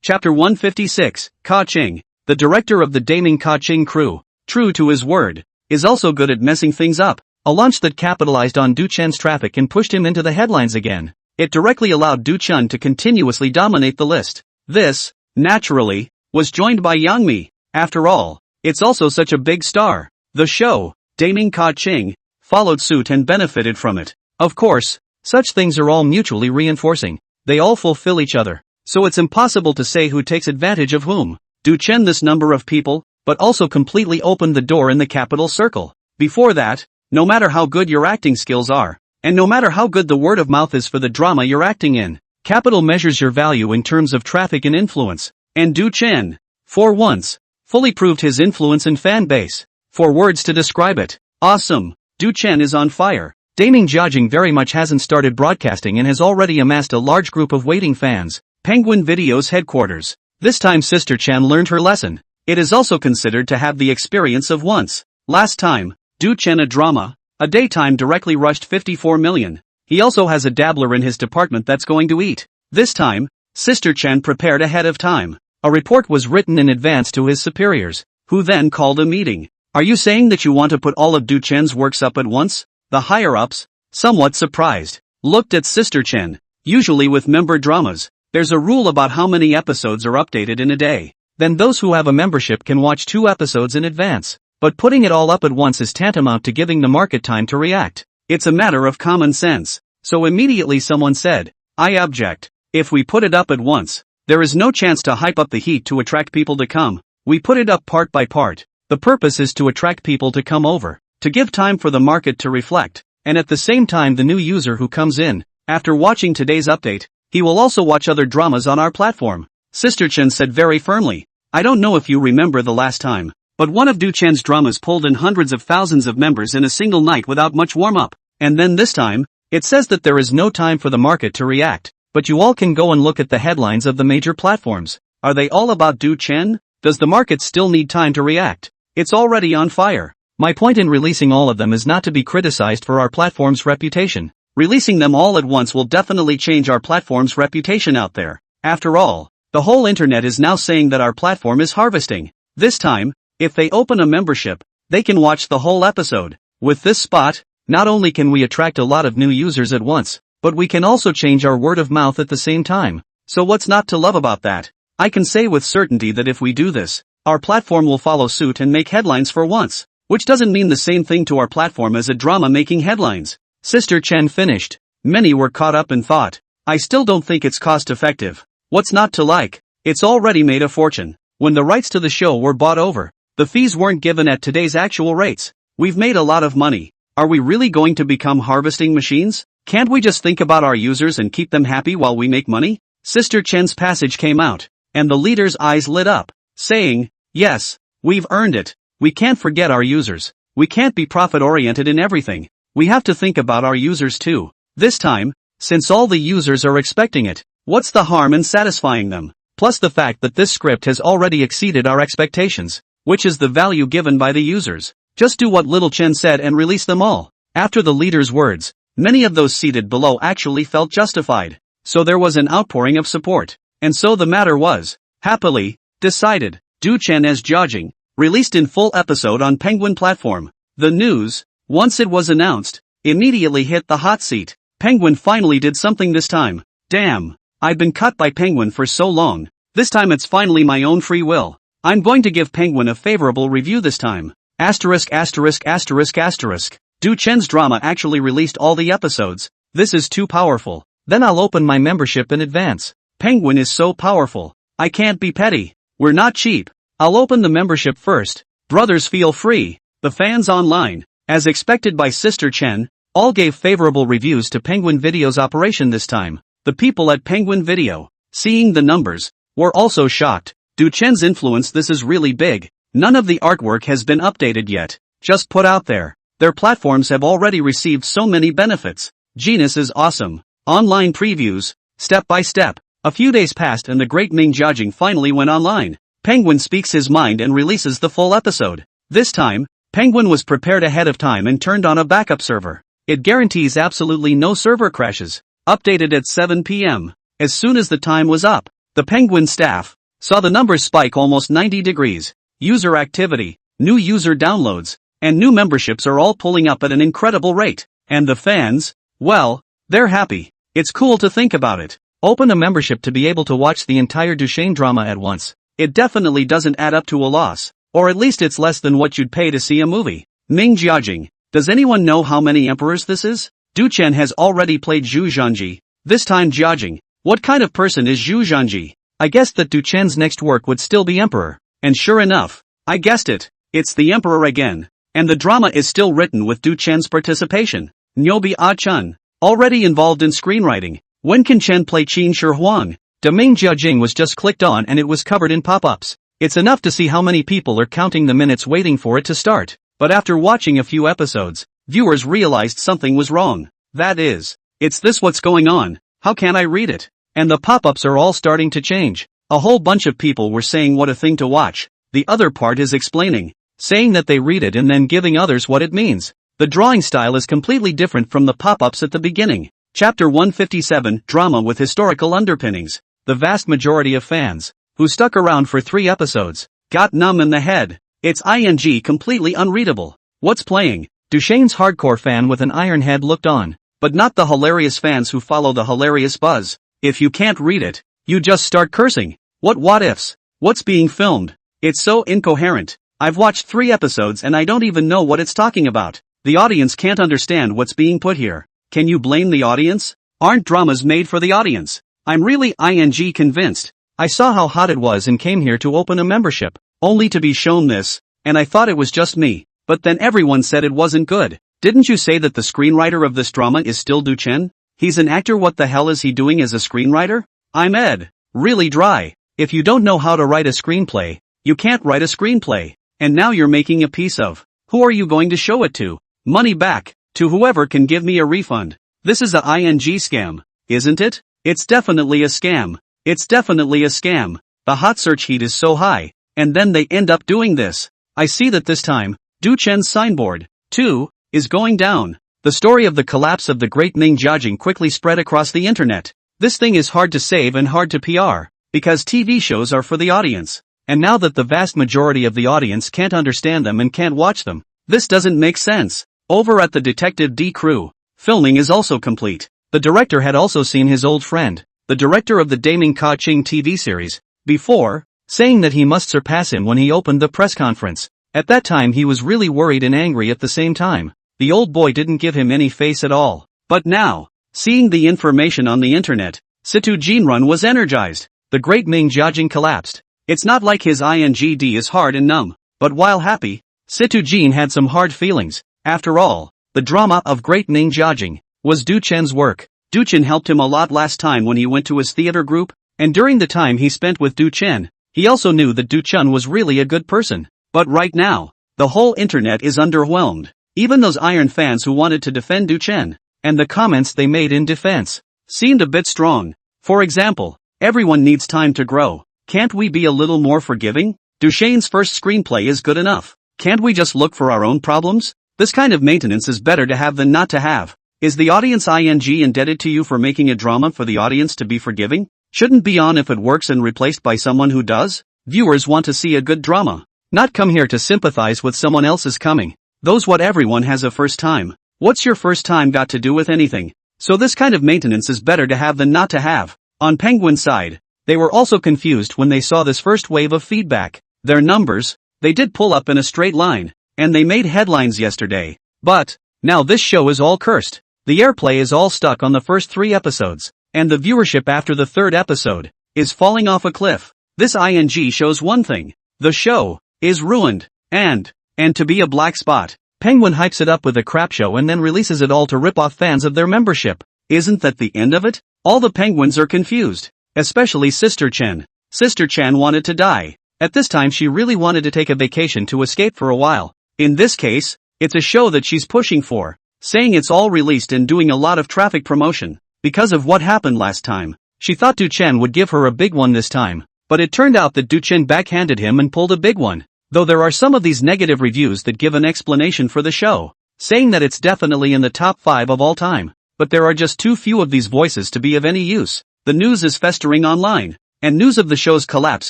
Chapter 156, Ka Ching, the director of the Daming Ka Ching crew, true to his word, is also good at messing things up. A launch that capitalized on Duchen's traffic and pushed him into the headlines again. It directly allowed Duchen to continuously dominate the list. This, naturally, was joined by Yang Mi. After all, it's also such a big star. The show, Daming Ka Ching, followed suit and benefited from it. Of course, such things are all mutually reinforcing. They all fulfill each other. So it's impossible to say who takes advantage of whom. Duchen this number of people, but also completely opened the door in the capital circle. Before that, no matter how good your acting skills are, and no matter how good the word of mouth is for the drama you're acting in, capital measures your value in terms of traffic and influence. And Duchen, for once, fully proved his influence and fan base. For words to describe it, awesome. Duchen is on fire. Daming Jiajing very much hasn't started broadcasting and has already amassed a large group of waiting fans. Penguin Video's headquarters. This time Sister Chan learned her lesson. It is also considered to have the experience of once. Last time, Duchen a drama, a daytime directly rushed 54 million. He also has a dabbler in his department that's going to eat. This time, Sister Chan prepared ahead of time. A report was written in advance to his superiors, who then called a meeting. Are you saying that you want to put all of Duchen's works up at once? The higher-ups, somewhat surprised, looked at Sister Chen. Usually with member dramas, there's a rule about how many episodes are updated in a day. Then those who have a membership can watch 2 episodes in advance. But putting it all up at once is tantamount to giving the market time to react. It's a matter of common sense. So immediately someone said, I object. If we put it up at once, there is no chance to hype up the heat to attract people to come. We put it up part by part. The purpose is to attract people to come over, to give time for the market to reflect, and at the same time the new user who comes in, after watching today's update, he will also watch other dramas on our platform. Sister Chen said very firmly, I don't know if you remember the last time, but one of Duchen's dramas pulled in hundreds of thousands of members in a single night without much warm-up. And then this time, it says that there is no time for the market to react. But you all can go and look at the headlines of the major platforms. Are they all about Duchen? Does the market still need time to react? It's already on fire. My point in releasing all of them is not to be criticized for our platform's reputation. Releasing them all at once will definitely change our platform's reputation out there. After all, the whole internet is now saying that our platform is harvesting. This time, if they open a membership, they can watch the whole episode. With this spot, not only can we attract a lot of new users at once, but we can also change our word of mouth at the same time. So what's not to love about that? I can say with certainty that if we do this, our platform will follow suit and make headlines for once. Which doesn't mean the same thing to our platform as a drama making headlines. Sister Chen finished. Many were caught up in thought. I still don't think it's cost effective. What's not to like? It's already made a fortune. When the rights to the show were bought over, the fees weren't given at today's actual rates. We've made a lot of money. Are we really going to become harvesting machines? Can't we just think about our users and keep them happy while we make money? Sister Chen's passage came out, and the leader's eyes lit up, saying, yes, we've earned it. We can't forget our users. We can't be profit-oriented in everything. We have to think about our users too. This time, since all the users are expecting it, what's the harm in satisfying them? Plus the fact that this script has already exceeded our expectations, which is the value given by the users. Just do what Little Chen said and release them all. After the leader's words, many of those seated below actually felt justified. So there was an outpouring of support. And so the matter was, happily, decided. Du Chen as Jiajing, released in full episode on Penguin platform. The news, once it was announced, immediately hit the hot seat. Penguin finally did something this time. Damn, I've been cut by Penguin for so long. This time it's finally my own free will. I'm going to give Penguin a favorable review this time. Asterisk asterisk asterisk asterisk. Du Chen's drama actually released all the episodes. This is too powerful. Then I'll open my membership in advance. Penguin is so powerful. I can't be petty. We're not cheap. I'll open the membership first. Brothers feel free. The fans online, as expected by Sister Chen, all gave favorable reviews to Penguin Video's operation this time. The people at Penguin Video, seeing the numbers, were also shocked. Du Chen's influence, this is really big. None of the artwork has been updated yet. Just put out there. Their platforms have already received so many benefits. Genius is awesome. Online previews, step by step. A few days passed and the Great Ming Jiajing finally went online. Penguin speaks his mind and releases the full episode. This time, Penguin was prepared ahead of time and turned on a backup server. It guarantees absolutely no server crashes. Updated at 7 p.m. As soon as the time was up, the Penguin staff saw the numbers spike almost 90 degrees. User activity, new user downloads, and new memberships are all pulling up at an incredible rate. And the fans, well, they're happy. It's cool to think about it. Open a membership to be able to watch the entire Du Chen drama at once. It definitely doesn't add up to a loss. Or at least it's less than what you'd pay to see a movie. Ming Jiajing. Does anyone know how many emperors this is? Du Chen has already played Zhu Zhanji. This time Jiajing. What kind of person is Zhu Zhanji? I guessed that Du Chen's next work would still be emperor. And sure enough, I guessed it. It's the emperor again. And the drama is still written with Du Chen's participation. Nyobi Ah-chun. Already involved in screenwriting. When can Chen play Qin Shi Huang? The Ming Jiajing was just clicked on and it was covered in pop-ups. It's enough to see how many people are counting the minutes waiting for it to start. But after watching a few episodes, viewers realized something was wrong. That is, it's this what's going on, how can I read it? And the pop-ups are all starting to change. A whole bunch of people were saying what a thing to watch. The other part is explaining, saying that they read it and then giving others what it means. The drawing style is completely different from the pop-ups at the beginning. Chapter 157, Drama with Historical Underpinnings. The vast majority of fans, who stuck around for 3 episodes, got numb in the head. It's ing completely unreadable. What's playing? Du Chen's hardcore fan with an iron head looked on, but not the hilarious fans who follow the hilarious buzz. If you can't read it, you just start cursing. What ifs? What's being filmed? It's so incoherent. I've watched 3 episodes and I don't even know what it's talking about. The audience can't understand what's being put here. Can you blame the audience? Aren't dramas made for the audience? I'm really ing convinced. I saw how hot it was and came here to open a membership, only to be shown this, and I thought it was just me, but then everyone said it wasn't good. Didn't you say that the screenwriter of this drama is still Du Chen? He's an actor, what the hell is he doing as a screenwriter? I'm Ed. Really dry. If you don't know how to write a screenplay, you can't write a screenplay. And now you're making a piece of. Who are you going to show it to? Money back. To whoever can give me a refund. This is a ing scam, isn't it? It's definitely a scam. It's definitely a scam. The hot search heat is so high, and then they end up doing this. I see that this time, Du Chen's signboard, too, is going down. The story of the collapse of the Great Ming Jiajing quickly spread across the internet. This thing is hard to save and hard to PR, because TV shows are for the audience. And now that the vast majority of the audience can't understand them and can't watch them, this doesn't make sense. Over at the Detective D crew, filming is also complete. The director had also seen his old friend, the director of the Daming Ka Ching TV series, before, saying that he must surpass him when he opened the press conference. At that time he was really worried and angry at the same time. The old boy didn't give him any face at all. But now, seeing the information on the internet, Situ Jinrun was energized. The Great Ming Jiajing collapsed. It's not like his ingd is hard and numb, but while happy, Situ Jin had some hard feelings. After all, the drama of Great Ming Jiajing was Du Chen's work. Du Chen helped him a lot last time when he went to his theater group, and during the time he spent with Du Chen, he also knew that Du Chen was really a good person. But right now, the whole internet is underwhelmed. Even those iron fans who wanted to defend Du Chen, and the comments they made in defense, seemed a bit strong. For example, everyone needs time to grow. Can't we be a little more forgiving? Du Chen's first screenplay is good enough. Can't we just look for our own problems? This kind of maintenance is better to have than not to have. Is the audience ing indebted to you for making a drama for the audience to be forgiving? Shouldn't be on if it works and replaced by someone who does? Viewers want to see a good drama. Not come here to sympathize with someone else's coming. Those what everyone has a first time. What's your first time got to do with anything? So this kind of maintenance is better to have than not to have. On Penguin's side, they were also confused when they saw this first wave of feedback. Their numbers, they did pull up in a straight line, and they made headlines yesterday. But, now this show is all cursed. The airplay is all stuck on the first 3 episodes, and the viewership after the 3rd episode is falling off a cliff. This ing shows one thing. The show is ruined, and to be a black spot. Penguin hypes it up with a crap show and then releases it all to rip off fans of their membership. Isn't that the end of it? All the penguins are confused. Especially Sister Chen. Sister Chen wanted to die. At this time she really wanted to take a vacation to escape for a while. In this case, it's a show that she's pushing for, saying it's all released and doing a lot of traffic promotion. Because of what happened last time, she thought Du Chen would give her a big one this time, but it turned out that Du Chen backhanded him and pulled a big one. Though there are some of these negative reviews that give an explanation for the show, saying that it's definitely in the top 5 of all time, but there are just too few of these voices to be of any use. The news is festering online, and news of the show's collapse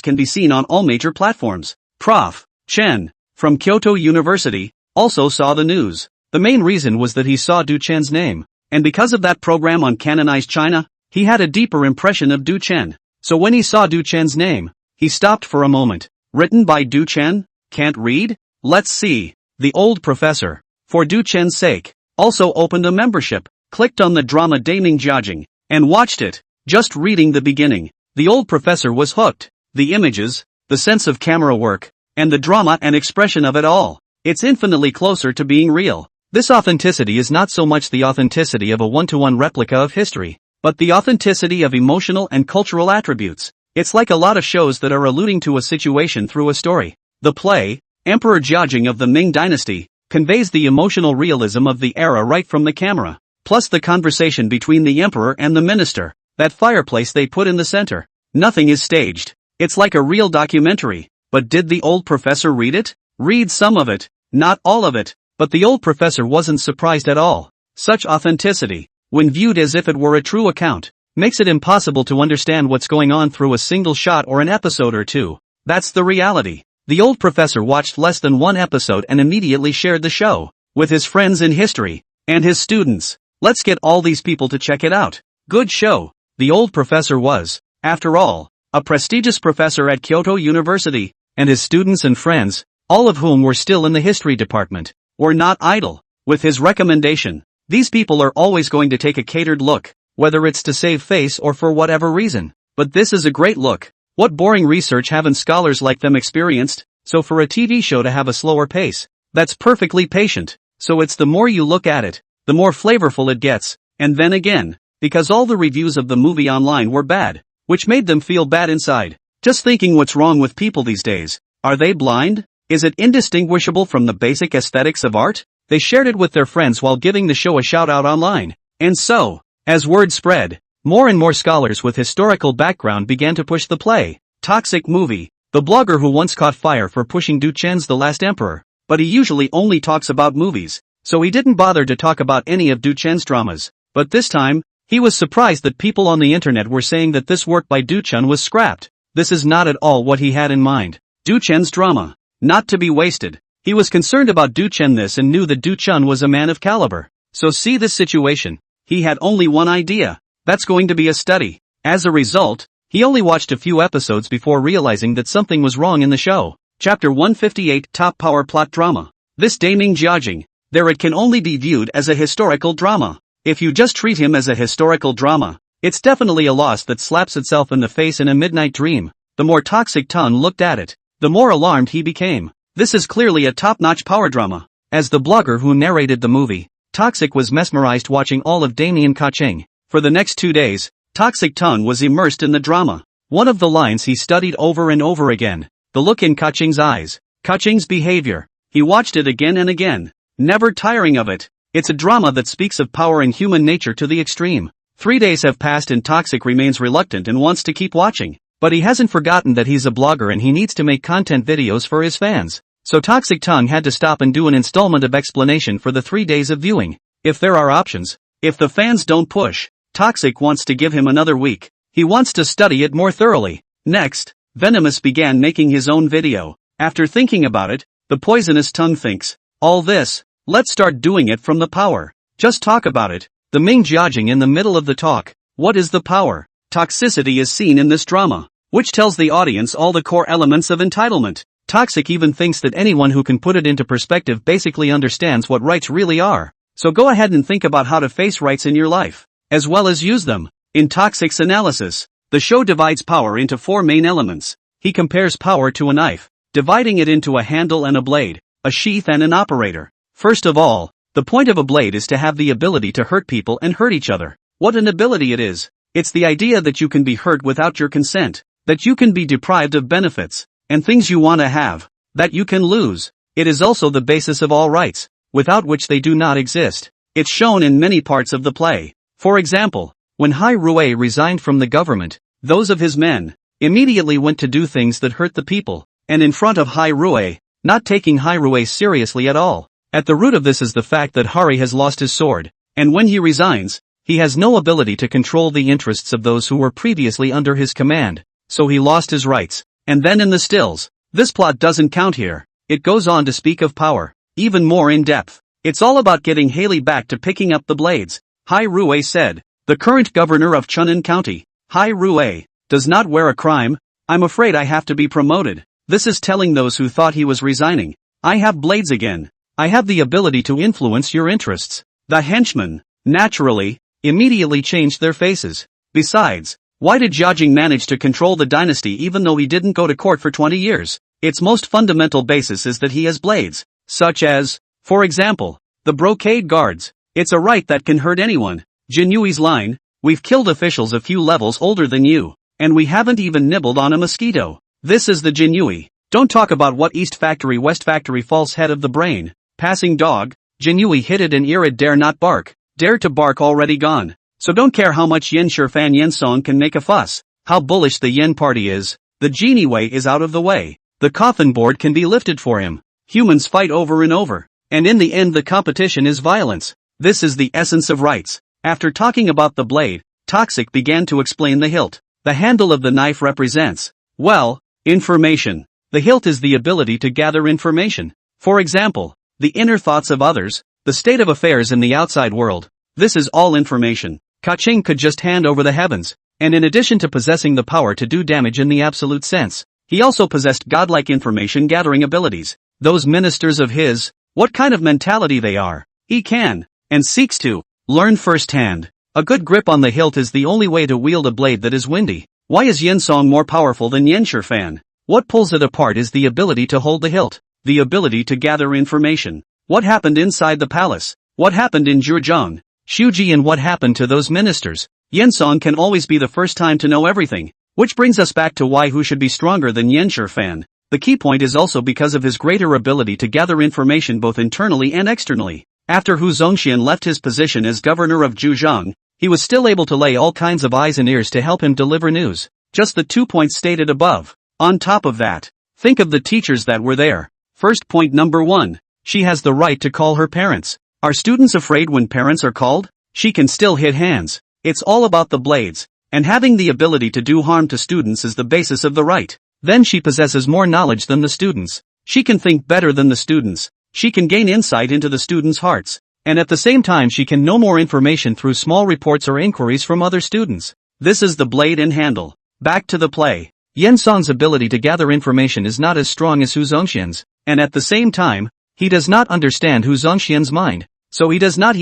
can be seen on all major platforms. Prof. Chen, from Kyoto University, also saw the news. The main reason was that he saw Du Chen's name, and because of that program on Canonized China, he had a deeper impression of Du Chen. So when he saw Du Chen's name, he stopped for a moment. Written by Du Chen? Can't read? Let's see. The old professor, for Du Chen's sake, also opened a membership, clicked on the drama Daming Jiajing, and watched it. Just reading the beginning, the old professor was hooked. The images, the sense of camera work, and the drama and expression of it all. It's infinitely closer to being real. This authenticity is not so much the authenticity of a one-to-one replica of history, but the authenticity of emotional and cultural attributes. It's like a lot of shows that are alluding to a situation through a story. The play, Emperor Jiajing of the Ming Dynasty, conveys the emotional realism of the era right from the camera, plus the conversation between the emperor and the minister, that fireplace they put in the center. Nothing is staged. It's like a real documentary. But did the old professor read it? Read some of it, not all of it, but the old professor wasn't surprised at all. Such authenticity, when viewed as if it were a true account, makes it impossible to understand what's going on through a single shot or an episode or two. That's the reality. The old professor watched less than 1 episode and immediately shared the show with his friends in history and his students. Let's get all these people to check it out. Good show. The old professor was, after all, a prestigious professor at Kyoto University, and his students and friends, all of whom were still in the history department, were not idle. With his recommendation, these people are always going to take a catered look, whether it's to save face or for whatever reason. But this is a great look. What boring research haven't scholars like them experienced? So for a TV show to have a slower pace, that's perfectly patient. So it's the more you look at it, the more flavorful it gets. And then again, because all the reviews of the movie online were bad, which made them feel bad inside. Just thinking what's wrong with people these days. Are they blind? Is it indistinguishable from the basic aesthetics of art? They shared it with their friends while giving the show a shout out online. And so, as word spread, more and more scholars with historical background began to push the play. Toxic movie. The blogger who once caught fire for pushing Du Chen's The Last Emperor, but he usually only talks about movies, so he didn't bother to talk about any of Du Chen's dramas. But this time, he was surprised that people on the internet were saying that this work by Du Chen was scrapped. This is not at all what he had in mind. Du Chen's drama, not to be wasted. He was concerned about Du Chen this and knew that Du Chen was a man of caliber. So see this situation. He had only one idea. That's going to be a study. As a result, he only watched a few episodes before realizing that something was wrong in the show. Chapter 158 Top Power Plot Drama. This Daming Jiajing, there it can only be viewed as a historical drama. If you just treat him as a historical drama, it's definitely a loss that slaps itself in the face in a midnight dream. The more Toxic Ton looked at it, the more alarmed he became. This is clearly a top-notch power drama. As the blogger who narrated the movie, Toxic was mesmerized watching all of Damien Kaching. For the next 2 days, Toxic Ton was immersed in the drama. One of the lines he studied over and over again, the look in Kaching's eyes, Kaching's behavior. He watched it again and again, never tiring of it. It's a drama that speaks of power and human nature to the extreme. 3 days have passed and Toxic remains reluctant and wants to keep watching. But he hasn't forgotten that he's a blogger and he needs to make content videos for his fans. So Toxic Tongue had to stop and do an installment of explanation for the 3 days of viewing. If there are options, if the fans don't push, Toxic wants to give him another week. He wants to study it more thoroughly. Next, Venomous began making his own video. After thinking about it, the poisonous tongue thinks, all this, let's start doing it from the power. Just talk about it. The Ming Jiajing in the middle of the talk. What is the power? Toxicity is seen in this drama, which tells the audience all the core elements of entitlement. Toxic even thinks that anyone who can put it into perspective basically understands what rights really are. So go ahead and think about how to face rights in your life, as well as use them. In Toxic's analysis, the show divides power into 4 main elements. He compares power to a knife, dividing it into a handle and a blade, a sheath and an operator. First of all, the point of a blade is to have the ability to hurt people and hurt each other. What an ability it is! It's the idea that you can be hurt without your consent, that you can be deprived of benefits, and things you want to have, that you can lose. It is also the basis of all rights, without which they do not exist. It's shown in many parts of the play. For example, when Hai Rui resigned from the government, those of his men immediately went to do things that hurt the people, and in front of Hai Rui, not taking Hai Rui seriously at all. At the root of this is the fact that Hari has lost his sword, and when he resigns, he has no ability to control the interests of those who were previously under his command, so he lost his rights. And then in the stills, this plot doesn't count here. It goes on to speak of power, even more in depth. It's all about getting Haley back to picking up the blades. Hai Rui said, the current governor of Chun'an County, Hai Rui, does not wear a crime. I'm afraid I have to be promoted. This is telling those who thought he was resigning, I have blades again. I have the ability to influence your interests. The henchmen, naturally, immediately changed their faces. Besides, why did Jiajing manage to control the dynasty even though he didn't go to court for 20 years? Its most fundamental basis is that he has blades, such as, for example, the brocade guards. It's a right that can hurt anyone. Jinyui's line, we've killed officials a few levels older than you, and we haven't even nibbled on a mosquito. This is the Jinyui. Don't talk about what East Factory West Factory false head of the brain. Passing dog, Jinyui hit it and Irid dare not bark. Dare to bark already gone. So don't care how much Yen Shifan Yensong can make a fuss, how bullish the Yen party is, the genie way is out of the way. The coffin board can be lifted for him. Humans fight over and over, and in the end the competition is violence. This is the essence of rights. After talking about the blade, Toxic began to explain the hilt. The handle of the knife represents, well, information. The hilt is the ability to gather information. For example, the inner thoughts of others, the state of affairs in the outside world. This is all information. Kaching could just hand over the heavens, and in addition to possessing the power to do damage in the absolute sense, he also possessed godlike information gathering abilities. Those ministers of his, what kind of mentality they are, he can, and seeks to, learn firsthand. A good grip on the hilt is the only way to wield a blade that is windy. Why is Yensong more powerful than Yen Shifan? What pulls it apart is the ability to hold the hilt, the ability to gather information. What happened inside the palace? What happened in Zhejiang, Shuji, and what happened to those ministers? Yensong can always be the first time to know everything, which brings us back to why who should be stronger than Yen Shifan. The key point is also because of his greater ability to gather information both internally and externally. After Hu Zongxian left his position as governor of Zhejiang, he was still able to lay all kinds of eyes and ears to help him deliver news. Just the 2 points stated above. On top of that, think of the teachers that were there. First point number 1. She has the right to call her parents. Are students afraid when parents are called? She can still hit hands. It's all about the blades, and having the ability to do harm to students is the basis of the right. Then she possesses more knowledge than the students. She can think better than the students. She can gain insight into the students' hearts. And at the same time she can know more information through small reports or inquiries from other students. This is the blade and handle. Back to the play. Yensong's ability to gather information is not as strong as Hu Zongxian's, and at the same time, he does not understand Hu Zongxian's mind, so he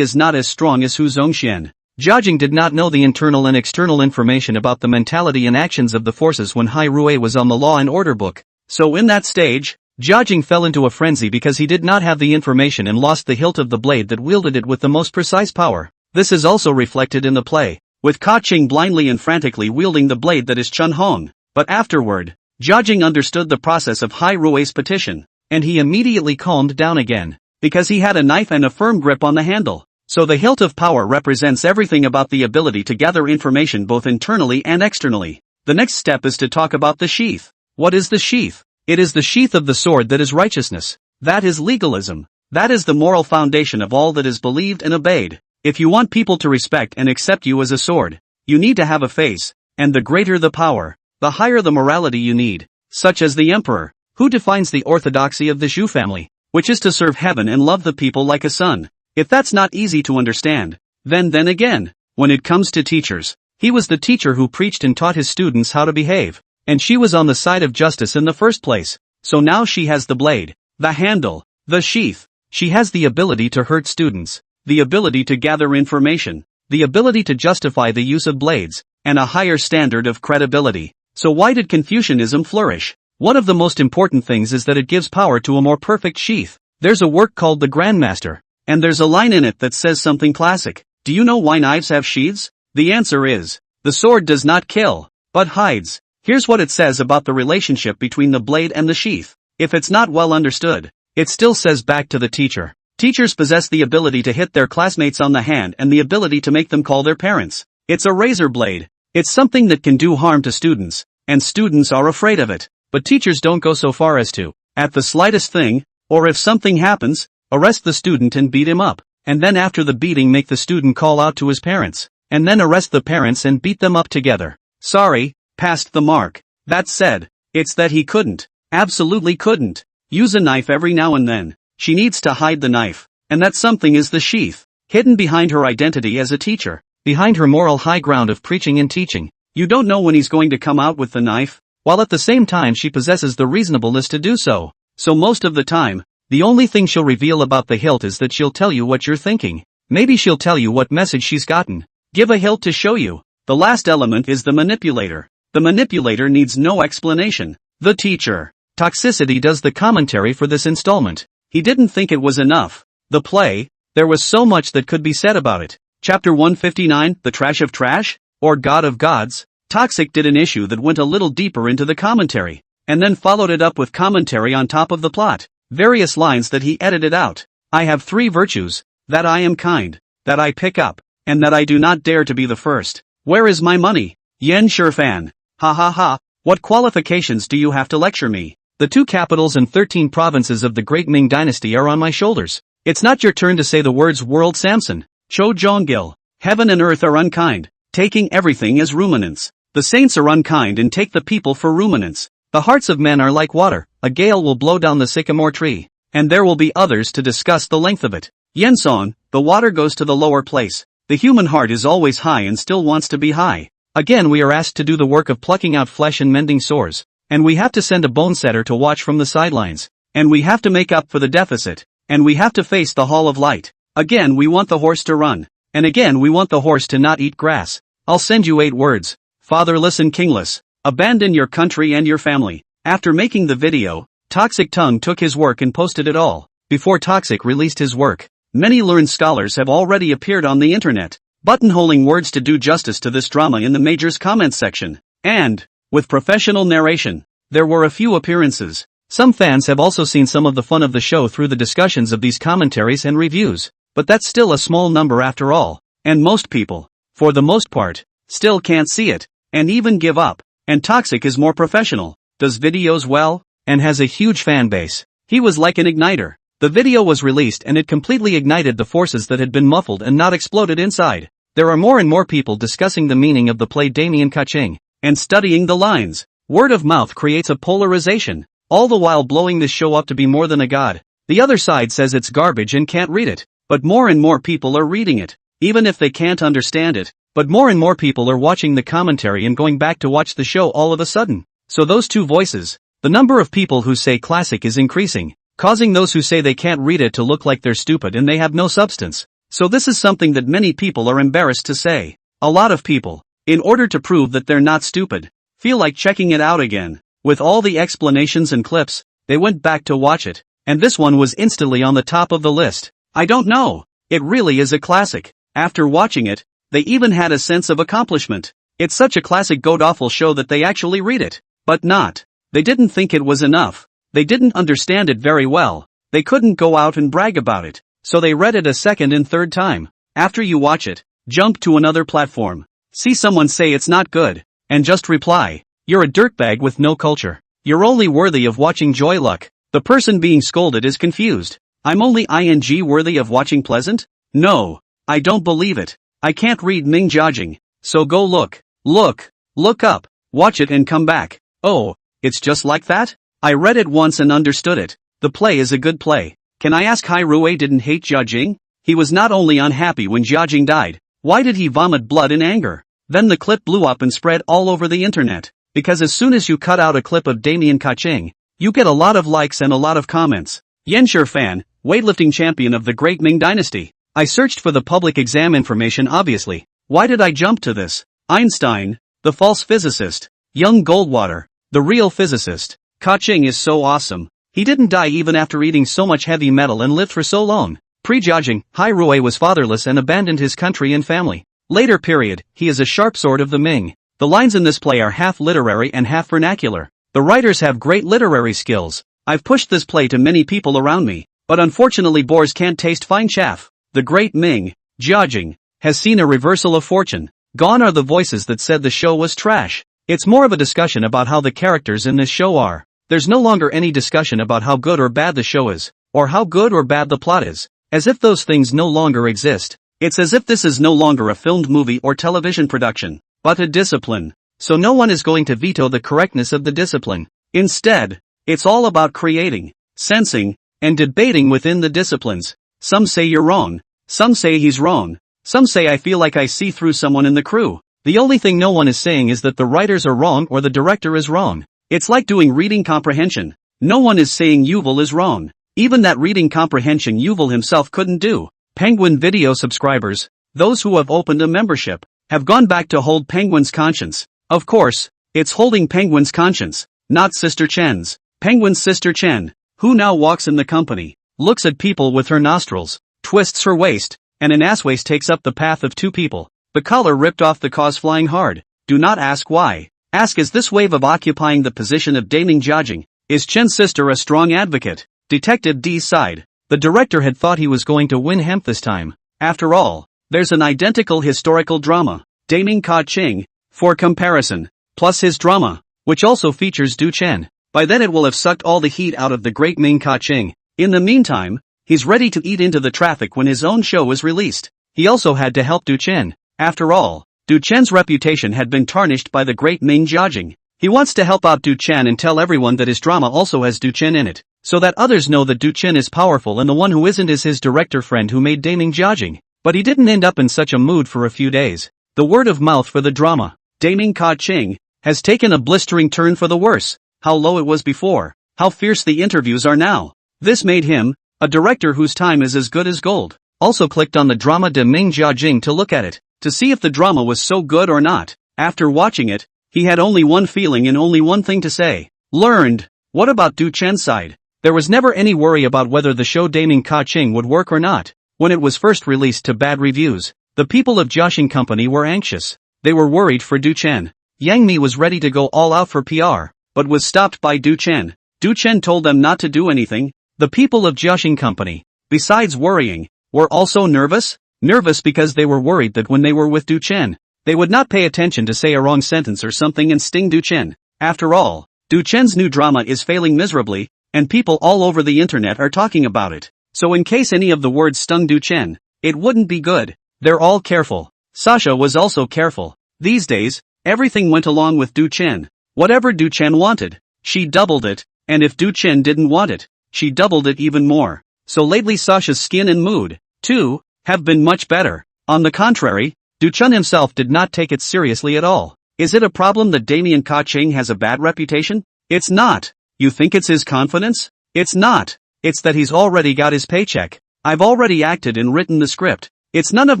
is not as strong as Hu Zongxian. Jiajing did not know the internal and external information about the mentality and actions of the forces when Hai Rui was on the law and order book. So in that stage, Jiajing fell into a frenzy because he did not have the information and lost the hilt of the blade that wielded it with the most precise power. This is also reflected in the play, with Kaching blindly and frantically wielding the blade that is Chun Hong. But afterward, Jiajing understood the process of Hai Rui's petition, and he immediately calmed down again, because he had a knife and a firm grip on the handle. So the hilt of power represents everything about the ability to gather information both internally and externally. The next step is to talk about the sheath. What is the sheath? It is the sheath of the sword that is righteousness. That is legalism. That is the moral foundation of all that is believed and obeyed. If you want people to respect and accept you as a sword, you need to have a face, And the greater the power, the higher the morality you need, such as the emperor, who defines the orthodoxy of the Zhu family, which is to serve heaven and love the people like a son. If that's not easy to understand, then again, when it comes to teachers, he was the teacher who preached and taught his students how to behave, and she was on the side of justice in the first place. So now she has the blade, the handle, the sheath. She has the ability to hurt students, the ability to gather information, the ability to justify the use of blades, and a higher standard of credibility. So why did Confucianism flourish? One of the most important things is that it gives power to a more perfect sheath. There's a work called The Grandmaster, and there's a line in it that says something classic. Do you know why knives have sheaths? The answer is, the sword does not kill, but hides. Here's what it says about the relationship between the blade and the sheath. If it's not well understood, it still says back to the teacher. Teachers possess the ability to hit their classmates on the hand and the ability to make them call their parents. It's a razor blade. It's something that can do harm to students, and students are afraid of it. But teachers don't go so far as to, at the slightest thing, or if something happens, arrest the student and beat him up, and then after the beating make the student call out to his parents, and then arrest the parents and beat them up together. Sorry, passed the mark. That said, it's that he couldn't, absolutely couldn't, use a knife every now and then. She needs to hide the knife, and that something is the sheath, hidden behind her identity as a teacher, behind her moral high ground of preaching and teaching. You don't know when he's going to come out with the knife, while at the same time she possesses the reasonableness to do so. So most of the time, the only thing she'll reveal about the hilt is that she'll tell you what you're thinking. Maybe she'll tell you what message she's gotten. Give a hilt to show you. The last element is the manipulator. The manipulator needs no explanation. The teacher. Toxicity does the commentary for this installment. He didn't think it was enough. The play, there was so much that could be said about it. Chapter 159, The Trash of Trash? Or God of Gods? Toxic did an issue that went a little deeper into the commentary, and then followed it up with commentary on top of the plot. Various lines that he edited out. I have 3 virtues, that I am kind, that I pick up, and that I do not dare to be the first. Where is my money? Yen Shurfan. Ha ha ha, what qualifications do you have to lecture me? The 2 capitals and 13 provinces of the great Ming dynasty are on my shoulders. It's not your turn to say the words world Samson. Cho Jonggil. Heaven and earth are unkind, taking everything as ruminants. The saints are unkind and take the people for ruminants. The hearts of men are like water, a gale will blow down the sycamore tree, and there will be others to discuss the length of it. Yensong, the water goes to the lower place. The human heart is always high and still wants to be high. Again we are asked to do the work of plucking out flesh and mending sores, and we have to send a bone setter to watch from the sidelines, and we have to make up for the deficit, and we have to face the hall of light. Again we want the horse to run, and again we want the horse to not eat grass. I'll send you 8 words. Fatherless and kingless. Abandon your country and your family. After making the video, Toxic Tongue took his work and posted it all. Before Toxic released his work, many learned scholars have already appeared on the internet, buttonholing words to do justice to this drama in the majors comments section. And, with professional narration, there were a few appearances. Some fans have also seen some of the fun of the show through the discussions of these commentaries and reviews, but that's still a small number after all, and most people, for the most part, still can't see it, and even give up. And Toxic is more professional, does videos well, and has a huge fan base. He was like an igniter. The video was released and it completely ignited the forces that had been muffled and not exploded inside. There are more and more people discussing the meaning of the play Damien Kaching, and studying the lines. Word of mouth creates a polarization, all the while blowing this show up to be more than a god. The other side says it's garbage and can't read it, but more and more people are reading it, even if they can't understand it. But more and more people are watching the commentary and going back to watch the show all of a sudden. So those 2 voices, the number of people who say classic is increasing, causing those who say they can't read it to look like they're stupid and they have no substance. So this is something that many people are embarrassed to say. A lot of people, in order to prove that they're not stupid, feel like checking it out again. With all the explanations and clips, they went back to watch it, and this one was instantly on the top of the list. I don't know. It really is a classic. After watching it, they even had a sense of accomplishment. It's such a classic god-awful show that they actually read it. But not. They didn't think it was enough. They didn't understand it very well. They couldn't go out and brag about it. So they read it a second and third time. After you watch it, jump to another platform. See someone say it's not good, and just reply, you're a dirtbag with no culture. You're only worthy of watching Joy Luck. The person being scolded is confused. I'm only ing worthy of watching Pleasant? No. I don't believe it. I can't read Ming Jiajing. So go look. Look. Look up, watch it and come back. Oh, it's just like that? I read it once and understood it. The play is a good play. Can I ask how Rui didn't hate Jiajing? He was not only unhappy when Jiajing died. Why did he vomit blood in anger? Then the clip blew up and spread all over the internet. Because as soon as you cut out a clip of Damien Kaching, you get a lot of likes and a lot of comments. Yanshi fan, weightlifting champion of the Great Ming Dynasty. I searched for the public exam information obviously. Why did I jump to this? Einstein, the false physicist. Young Goldwater, the real physicist. Kaching is so awesome. He didn't die even after eating so much heavy metal and lived for so long. Pre-Jiajing, Hai Rui was fatherless and abandoned his country and family. Later period, he is a sharp sword of the Ming. The lines in this play are half literary and half vernacular. The writers have great literary skills. I've pushed this play to many people around me, but unfortunately boars can't taste fine chaff. The Great Ming, Jiajing, has seen a reversal of fortune. Gone are the voices that said the show was trash. It's more of a discussion about how the characters in this show are. There's no longer any discussion about how good or bad the show is, or how good or bad the plot is, as if those things no longer exist. It's as if this is no longer a filmed movie or television production, but a discipline. So no one is going to veto the correctness of the discipline. Instead, it's all about creating, sensing, and debating within the disciplines. Some say you're wrong. Some say he's wrong. Some say I feel like I see through someone in the crew. The only thing no one is saying is that the writers are wrong or the director is wrong. It's like doing reading comprehension. No one is saying Yuval is wrong. Even that reading comprehension Yuval himself couldn't do. Penguin Video subscribers, those who have opened a membership, have gone back to hold Penguin's conscience. Of course, it's holding Penguin's conscience, not Sister Chen's. Penguin's Sister Chen, who now walks in the company, looks at people with her nostrils, twists her waist, and an ass waist takes up the path of two people. The collar ripped off the cause flying hard. Do not ask why. Ask is this wave of occupying the position of Daming Jiajing. Is Chen's sister a strong advocate? Detective D's side. The director had thought he was going to win Hemp this time. After all, there's an identical historical drama, Daming Kaching, for comparison, plus his drama, which also features Du Chen. By then it will have sucked all the heat out of the Great Ming Kaching. In the meantime, he's ready to eat into the traffic when his own show is released. He also had to help Du Chen. After all, Du Chen's reputation had been tarnished by the Great Ming Jiajing. He wants to help out Du Chen and tell everyone that his drama also has Du Chen in it, so that others know that Du Chen is powerful and the one who isn't is his director friend who made Daming Jiajing. But he didn't end up in such a mood for a few days. The word of mouth for the drama, Daming Kaching, has taken a blistering turn for the worse. How low it was before, how fierce the interviews are now. This made him, a director whose time is as good as gold, also clicked on the drama de Ming Jiajing to look at it, to see if the drama was so good or not. After watching it, he had only one feeling and only one thing to say. Learned. What about Du Chen's side? There was never any worry about whether the show Daming Kaching would work or not. When it was first released to bad reviews, the people of Jiaxing Company were anxious. They were worried for Du Chen. Yang Mi was ready to go all out for PR, but was stopped by Du Chen. Du Chen told them not to do anything. The people of Jiaxing Company, besides worrying, were also nervous. Nervous because they were worried that when they were with Du Chen, they would not pay attention to say a wrong sentence or something and sting Du Chen. After all, Du Chen's new drama is failing miserably, and people all over the internet are talking about it. So in case any of the words stung Du Chen, it wouldn't be good. They're all careful. Sasha was also careful. These days, everything went along with Du Chen. Whatever Du Chen wanted, she doubled it, and if Du Chen didn't want it, she doubled it even more. So lately Sasha's skin and mood, too, have been much better. On the contrary, Du Chen himself did not take it seriously at all. Is it a problem that Damien Kaching has a bad reputation? It's not. You think it's his confidence? It's not. It's that he's already got his paycheck. I've already acted and written the script. It's none of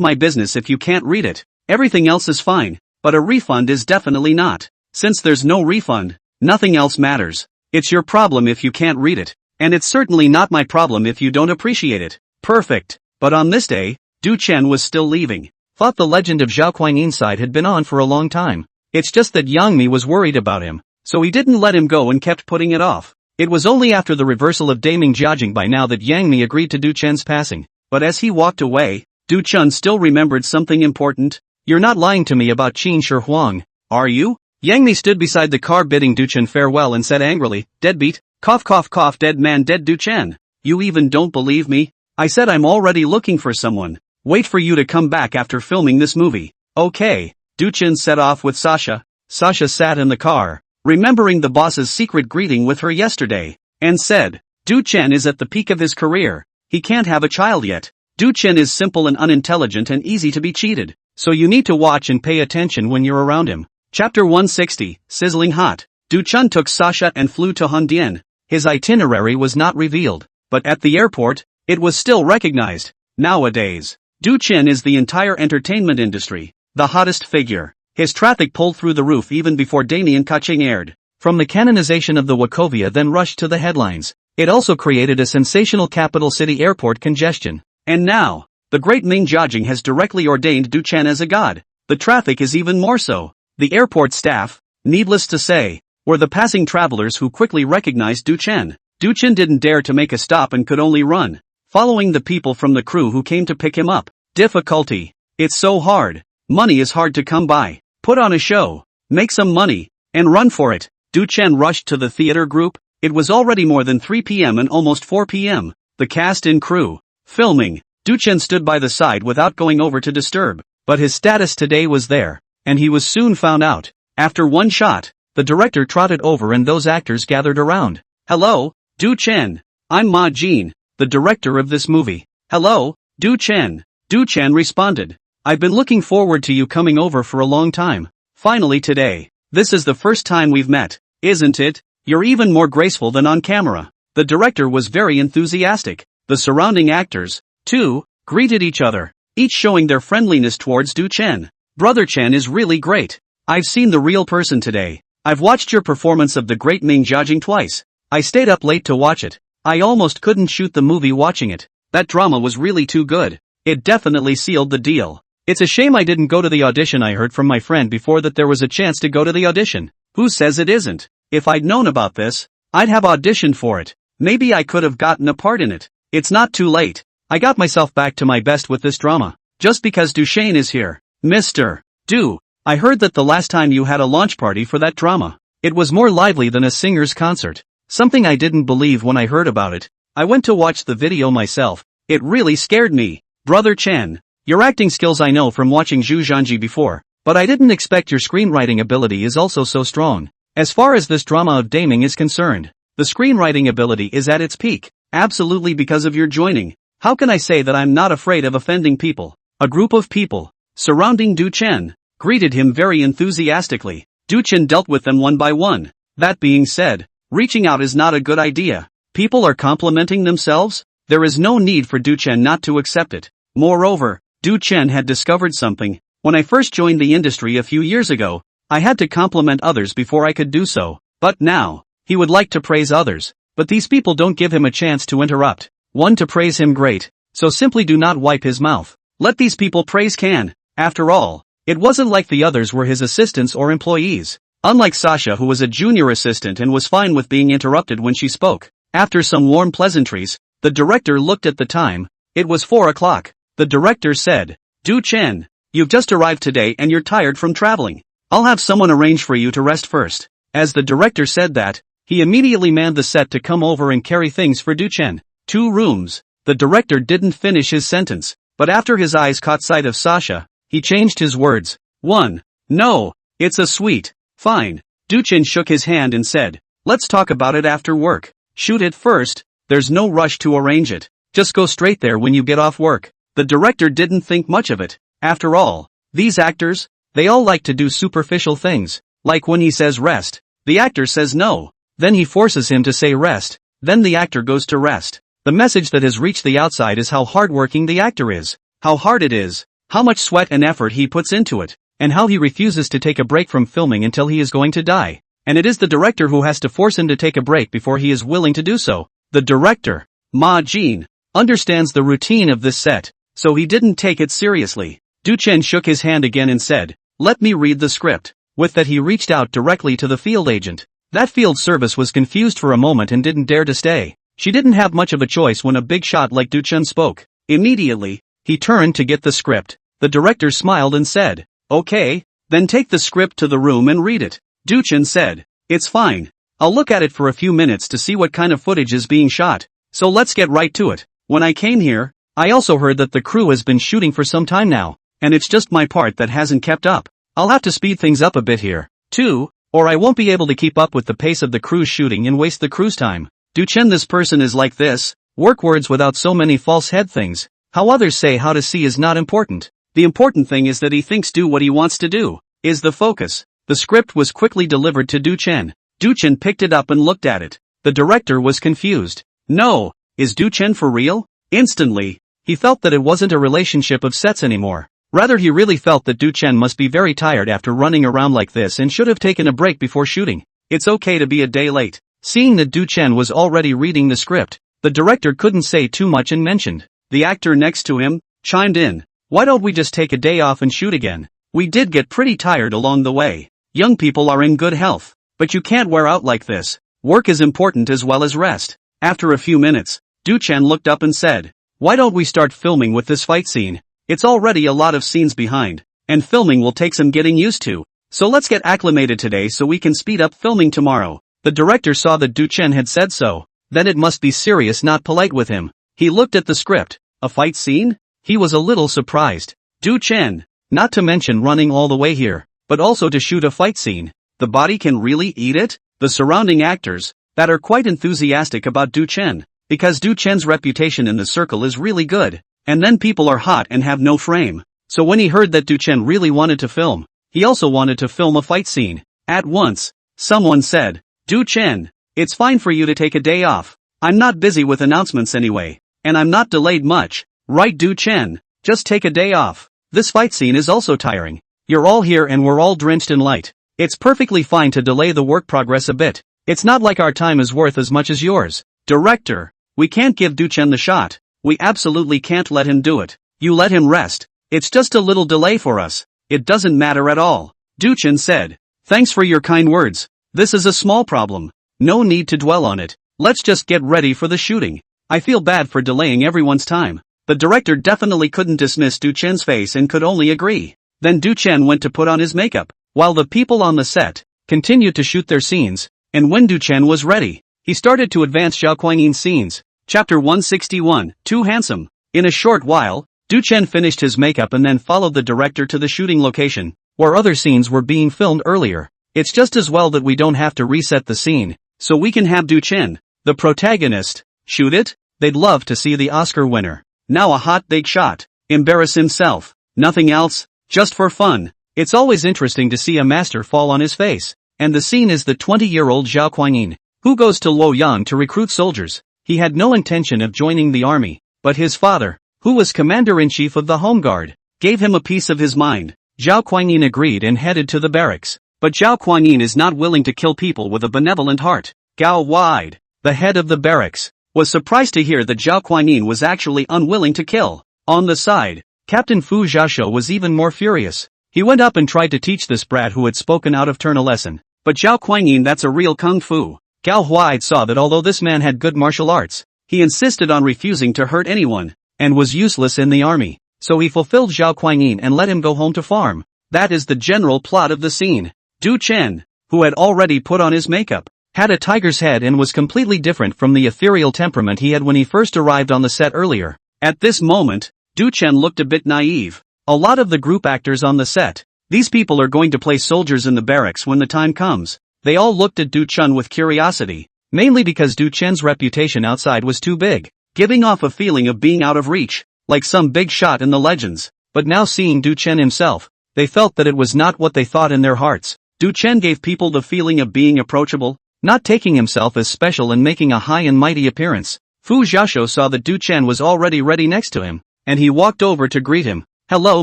my business if you can't read it. Everything else is fine, but a refund is definitely not. Since there's no refund, nothing else matters. It's your problem if you can't read it, and it's certainly not my problem if you don't appreciate it. Perfect. But on this day, Du Chen was still leaving. Thought the legend of Zhao Kuang inside had been on for a long time. It's just that Yang Mi was worried about him, so he didn't let him go and kept putting it off. It was only after the reversal of Daming Jiajing by now that Yang Mi agreed to Du Chen's passing. But as he walked away, Du Chen still remembered something important. You're not lying to me about Qin Shi Huang, are you? Yang Mi stood beside the car bidding Du Chen farewell and said angrily, deadbeat, cough cough cough, dead man dead Du Chen. You even don't believe me? I said I'm already looking for someone. Wait for you to come back after filming this movie. Okay. Du Chen set off with Sasha. Sasha sat in the car, remembering the boss's secret greeting with her yesterday, and said, Du Chen is at the peak of his career. He can't have a child yet. Du Chen is simple and unintelligent and easy to be cheated, so you need to watch and pay attention when you're around him. Chapter 160, Sizzling Hot. Du Chen took Sasha and flew to Hongdian. His itinerary was not revealed, but at the airport, it was still recognized. Nowadays, Du Chen is the entire entertainment industry, the hottest figure. His traffic pulled through the roof even before Damien Kaching aired. From the canonization of the Wachovia then rushed to the headlines. It also created a sensational capital city airport congestion. And now, the great Ming Jiajing has directly ordained Du Chen as a god. The traffic is even more so. The airport staff, needless to say, were the passing travelers who quickly recognized Du Chen. Du Chen didn't dare to make a stop and could only run, following the people from the crew who came to pick him up. Difficulty. It's so hard. Money is hard to come by. Put on a show, make some money, and run for it. Du Chen rushed to the theater group. It was already more than 3 p.m. and almost 4 p.m. The cast and crew, filming. Du Chen stood by the side without going over to disturb, but his status today was there, and he was soon found out. After one shot, the director trotted over and those actors gathered around. Hello, Du Chen. I'm Ma Jin, the director of this movie. Hello, Du Chen. Du Chen responded. I've been looking forward to you coming over for a long time. Finally today. This is the first time we've met, isn't it? You're even more graceful than on camera. The director was very enthusiastic. The surrounding actors, too, greeted each other, each showing their friendliness towards Du Chen. Brother Chen is really great. I've seen the real person today. I've watched your performance of the great Ming Jiajing twice. I stayed up late to watch it. I almost couldn't shoot the movie watching it. That drama was really too good. It definitely sealed the deal. It's a shame I didn't go to the audition. I heard from my friend before that there was a chance to go to the audition. Who says it isn't? If I'd known about this, I'd have auditioned for it. Maybe I could have gotten a part in it. It's not too late. I got myself back to my best with this drama. Just because Duchesne is here. Mr. Du, I heard that the last time you had a launch party for that drama, it was more lively than a singer's concert. Something I didn't believe when I heard about it. I went to watch the video myself. It really scared me. Brother Chen, your acting skills I know from watching Zhu Zhanji before, but I didn't expect your screenwriting ability is also so strong. As far as this drama of Daming is concerned, the screenwriting ability is at its peak, absolutely because of your joining. How can I say that I'm not afraid of offending people? A group of people, surrounding Du Chen, greeted him very enthusiastically. Du Chen dealt with them one by one. That being said, reaching out is not a good idea. People are complimenting themselves? There is no need for Du Chen not to accept it. Moreover, Du Chen had discovered something. When I first joined the industry a few years ago, I had to compliment others before I could do so. But now, he would like to praise others. But these people don't give him a chance to interrupt. One to praise him great. So simply do not wipe his mouth. Let these people praise Can. After all, it wasn't like the others were his assistants or employees. Unlike Sasha, who was a junior assistant and was fine with being interrupted when she spoke. After some warm pleasantries, the director looked at the time. It was 4 o'clock. The director said, Du Chen, you've just arrived today and you're tired from traveling. I'll have someone arrange for you to rest first. As the director said that, he immediately manned the set to come over and carry things for Du Chen. 2 rooms. The director didn't finish his sentence, but after his eyes caught sight of Sasha, he changed his words. 1. No, it's a suite. Fine. Du Chen shook his hand and said, let's talk about it after work. Shoot it first. There's no rush to arrange it. Just go straight there when you get off work. The director didn't think much of it. After all, these actors, they all like to do superficial things. Like when he says rest, the actor says no. Then he forces him to say rest. Then the actor goes to rest. The message that has reached the outside is how hardworking the actor is. How hard it is. How much sweat and effort he puts into it. And how he refuses to take a break from filming until he is going to die. And it is the director who has to force him to take a break before he is willing to do so. The director, Ma Jin, understands the routine of this set, so he didn't take it seriously. Du Chen shook his hand again and said, let me read the script. With that he reached out directly to the field agent. That field service was confused for a moment and didn't dare to stay. She didn't have much of a choice when a big shot like Du Chen spoke. Immediately, he turned to get the script. The director smiled and said, okay, then take the script to the room and read it. Du Chen said, it's fine. I'll look at it for a few minutes to see what kind of footage is being shot. So let's get right to it. When I came here, I also heard that the crew has been shooting for some time now, and it's just my part that hasn't kept up. I'll have to speed things up a bit here. 2. Or I won't be able to keep up with the pace of the cruise shooting and waste the cruise time. Do Chen, this person is like this. Work words without so many false head things. How others say how to see is not important. The important thing is that he thinks do what he wants to do, is the focus. The script was quickly delivered to Du Chen. Du Chen picked it up and looked at it. The director was confused. No, is Du Chen for real? Instantly, he felt that it wasn't a relationship of sets anymore. Rather, he really felt that Du Chen must be very tired after running around like this and should have taken a break before shooting. It's okay to be a day late. Seeing that Du Chen was already reading the script, the director couldn't say too much and mentioned. The actor next to him chimed in. Why don't we just take a day off and shoot again? We did get pretty tired along the way. Young people are in good health, but you can't wear out like this. Work is important as well as rest. After a few minutes, Du Chen looked up and said, why don't we start filming with this fight scene? It's already a lot of scenes behind, and filming will take some getting used to. So let's get acclimated today so we can speed up filming tomorrow. The director saw that Du Chen had said so. Then it must be serious, not polite with him. He looked at the script. A fight scene? He was a little surprised. Du Chen, not to mention running all the way here, but also to shoot a fight scene. The body can really eat it? The surrounding actors, that are quite enthusiastic about Du Chen, because Du Chen's reputation in the circle is really good. And then people are hot and have no frame. So when he heard that Du Chen really wanted to film, he also wanted to film a fight scene. At once, someone said, Du Chen, it's fine for you to take a day off. I'm not busy with announcements anyway, and I'm not delayed much. Right, Du Chen, just take a day off. This fight scene is also tiring. You're all here and we're all drenched in light. It's perfectly fine to delay the work progress a bit. It's not like our time is worth as much as yours. Director, we can't give Du Chen the shot. We absolutely can't let him do it. You let him rest. It's just a little delay for us. It doesn't matter at all. Du Chen said. Thanks for your kind words. This is a small problem. No need to dwell on it. Let's just get ready for the shooting. I feel bad for delaying everyone's time. The director definitely couldn't dismiss Du Chen's face and could only agree. Then Du Chen went to put on his makeup, while the people on the set continued to shoot their scenes, and when Du Chen was ready, he started to advance Zhao Kuangyin's scenes. Chapter 161, Too Handsome. In a short while, Du Chen finished his makeup and then followed the director to the shooting location, where other scenes were being filmed earlier. It's just as well that we don't have to reset the scene, so we can have Du Chen, the protagonist, shoot it. They'd love to see the Oscar winner. Now a hot big shot. Embarrass himself. Nothing else, just for fun. It's always interesting to see a master fall on his face. And the scene is the 20-year-old Zhao Kuangyin, who goes to Luoyang to recruit soldiers. He had no intention of joining the army, but his father, who was commander-in-chief of the Home Guard, gave him a piece of his mind. Zhao Kuangyin agreed and headed to the barracks. But Zhao Kuangyin is not willing to kill people with a benevolent heart. Gao Wide, the head of the barracks, was surprised to hear that Zhao Kuangyin was actually unwilling to kill. On the side, Captain Fu Xiaoshu was even more furious. He went up and tried to teach this brat who had spoken out of turn a lesson. But Zhao Kuangyin, that's a real kung fu. Gao Huaid saw that although this man had good martial arts, he insisted on refusing to hurt anyone, and was useless in the army. So he fulfilled Zhao Kuangyin and let him go home to farm. That is the general plot of the scene. Du Chen, who had already put on his makeup, had a tiger's head and was completely different from the ethereal temperament he had when he first arrived on the set earlier. At this moment, Du Chen looked a bit naive. A lot of the group actors on the set, these people are going to play soldiers in the barracks when the time comes. They all looked at Du Chen with curiosity, mainly because Du Chen's reputation outside was too big, giving off a feeling of being out of reach, like some big shot in the legends. But now seeing Du Chen himself, they felt that it was not what they thought in their hearts. Du Chen gave people the feeling of being approachable, not taking himself as special and making a high and mighty appearance. Fu Xiaoshu saw that Du Chen was already ready next to him, and he walked over to greet him. Hello,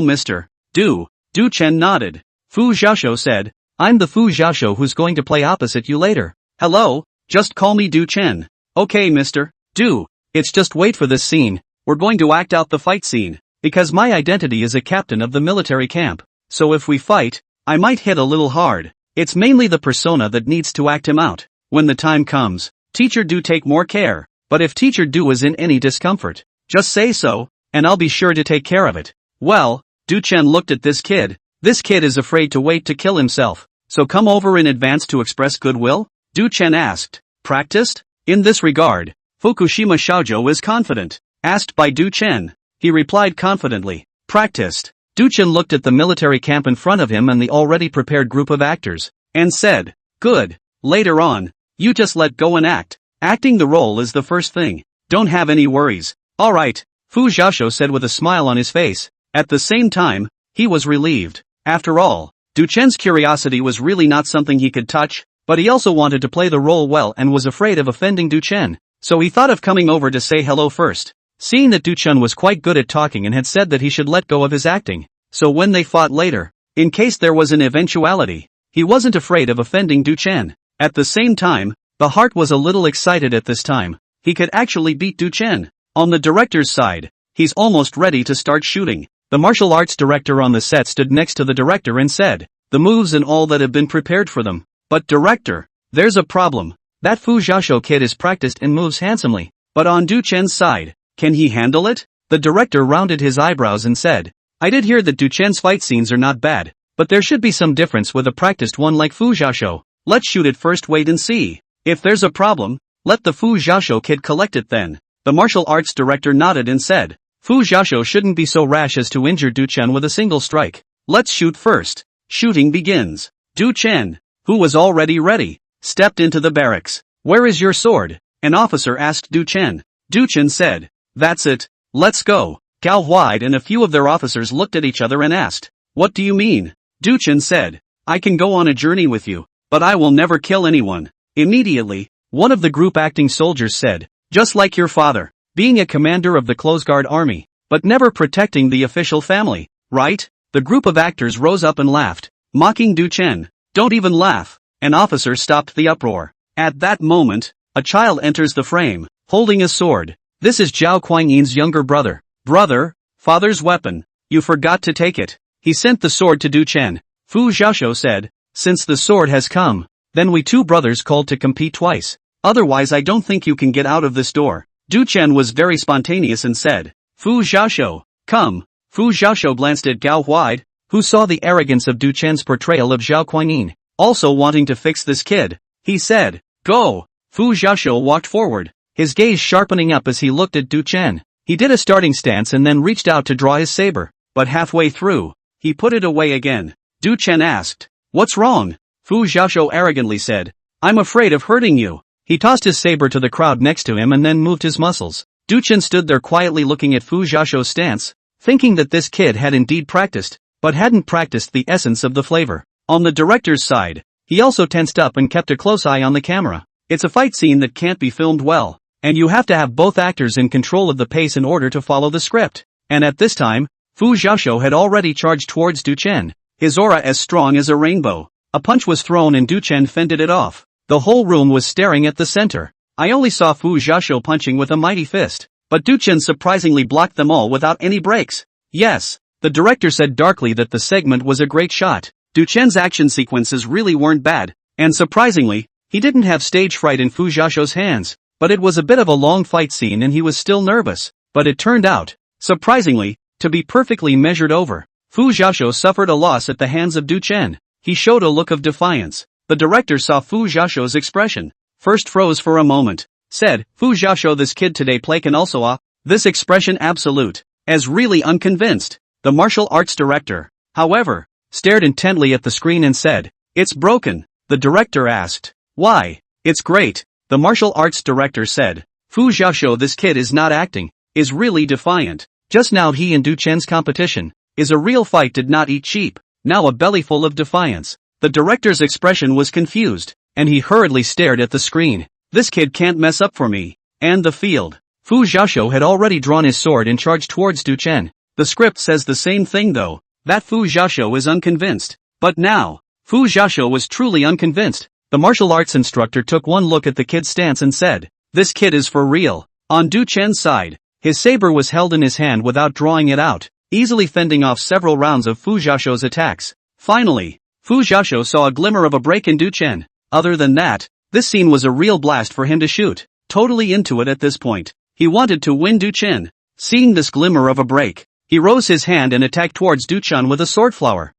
Mr. Du. Du Chen nodded. Fu Xiaoshu said, I'm the Fu Xiaoshu who's going to play opposite you later. Hello, just call me Du Chen. Okay, Mr. Du. It's just wait for this scene. We're going to act out the fight scene, because my identity is a captain of the military camp. So if we fight, I might hit a little hard. It's mainly the persona that needs to act him out. When the time comes, Teacher Du take more care. But if Teacher Du is in any discomfort, just say so, and I'll be sure to take care of it. Well, Du Chen looked at this kid. This kid is afraid to wait to kill himself. So come over in advance to express goodwill? Du Chen asked. Practiced? In this regard, Fukushima Shaojo is confident. Asked by Du Chen. He replied confidently. Practiced. Du Chen looked at the military camp in front of him and the already prepared group of actors, and said, "Good. Later on, you just let go and act. Acting the role is the first thing. Don't have any worries." "Alright," Fu Xiaoshu said with a smile on his face. At the same time, he was relieved. After all, Du Chen's curiosity was really not something he could touch, but he also wanted to play the role well and was afraid of offending Du Chen. So he thought of coming over to say hello first. Seeing that Du Chen was quite good at talking and had said that he should let go of his acting, so when they fought later, in case there was an eventuality, he wasn't afraid of offending Du Chen. At the same time, the heart was a little excited at this time. He could actually beat Du Chen. On the director's side, he's almost ready to start shooting. The martial arts director on the set stood next to the director and said, "The moves and all that have been prepared for them. But director, there's a problem. That Fu Xiaoshu kid is practiced and moves handsomely. But on Du Chen's side, can he handle it?" The director rounded his eyebrows and said, "I did hear that Du Chen's fight scenes are not bad, but there should be some difference with a practiced one like Fu Xiaoshu. Let's shoot it first, wait and see. If there's a problem, let the Fu Xiaoshu kid collect it then." The martial arts director nodded and said, "Fu Xiaoshu shouldn't be so rash as to injure Du Chen with a single strike. Let's shoot first." Shooting begins. Du Chen, who was already ready, stepped into the barracks. "Where is your sword?" an officer asked Du Chen. Du Chen said, "That's it. Let's go." Gao Huai and a few of their officers looked at each other and asked, "What do you mean?" Du Chen said, "I can go on a journey with you, but I will never kill anyone." Immediately, one of the group acting soldiers said, "Just like your father, being a commander of the Close Guard army, but never protecting the official family, right?" The group of actors rose up and laughed, mocking Du Chen. "Don't even laugh." An officer stopped the uproar. At that moment, a child enters the frame, holding a sword. This is Zhao Kuan-yin's younger brother. "Brother, father's weapon. You forgot to take it." He sent the sword to Du Chen. Fu Xiaoshu said, "Since the sword has come, then we two brothers called to compete twice. Otherwise I don't think you can get out of this door." Du Chen was very spontaneous and said, "Fu Xiaoshu, come." Fu Xiaoshu glanced at Gao Huai, who saw the arrogance of Du Chen's portrayal of Zhao Kuan-yin, also wanting to fix this kid. He said, "Go." Fu Xiaoshu walked forward, his gaze sharpening up as he looked at Du Chen. He did a starting stance and then reached out to draw his saber, but halfway through, he put it away again. Du Chen asked, "What's wrong?" Fu Xiaoshu arrogantly said, "I'm afraid of hurting you." He tossed his saber to the crowd next to him and then moved his muscles. Du Chen stood there quietly looking at Fu Xiaoshu's stance, thinking that this kid had indeed practiced, but hadn't practiced the essence of the flavor. On the director's side, he also tensed up and kept a close eye on the camera. It's a fight scene that can't be filmed well, and you have to have both actors in control of the pace in order to follow the script. And at this time, Fu Xiaoshu had already charged towards Du Chen, his aura as strong as a rainbow. A punch was thrown and Du Chen fended it off. The whole room was staring at the center. I only saw Fu Xiaoshu punching with a mighty fist, but Du Chen surprisingly blocked them all without any breaks. Yes, the director said darkly that the segment was a great shot. Du Chen's action sequences really weren't bad, and surprisingly, he didn't have stage fright in Fu Xiaoshu's hands, but it was a bit of a long fight scene and he was still nervous. But it turned out, surprisingly, to be perfectly measured over. Fu Xiaoshu suffered a loss at the hands of Du Chen. He showed a look of defiance. The director saw Fu Xiaoshu's expression, first froze for a moment, said, "Fu Xiaoshu, this kid today play can also this expression absolute, as really unconvinced." The martial arts director, however, stared intently at the screen and said, "It's broken." The director asked, "Why?" "It's great." The martial arts director said, "Fu Xiaoshu, this kid is not acting, is really defiant. Just now he and Du Chen's competition, is a real fight, did not eat sheep, now a belly full of defiance." The director's expression was confused, and he hurriedly stared at the screen. "This kid can't mess up for me." And the field. Fu Xiaoshu had already drawn his sword and charged towards Du Chen. The script says the same thing though, that Fu Xiaoshu is unconvinced. But now, Fu Xiaoshu was truly unconvinced. The martial arts instructor took one look at the kid's stance and said, "This kid is for real." On Du Chen's side, his saber was held in his hand without drawing it out, easily fending off several rounds of Fu Xiaoshu's attacks. Finally, Fu Xiaoshu saw a glimmer of a break in Du Chen. Other than that, this scene was a real blast for him to shoot. Totally into it at this point. He wanted to win Du Chen. Seeing this glimmer of a break, he rose his hand and attacked towards Du Chen with a sword flower.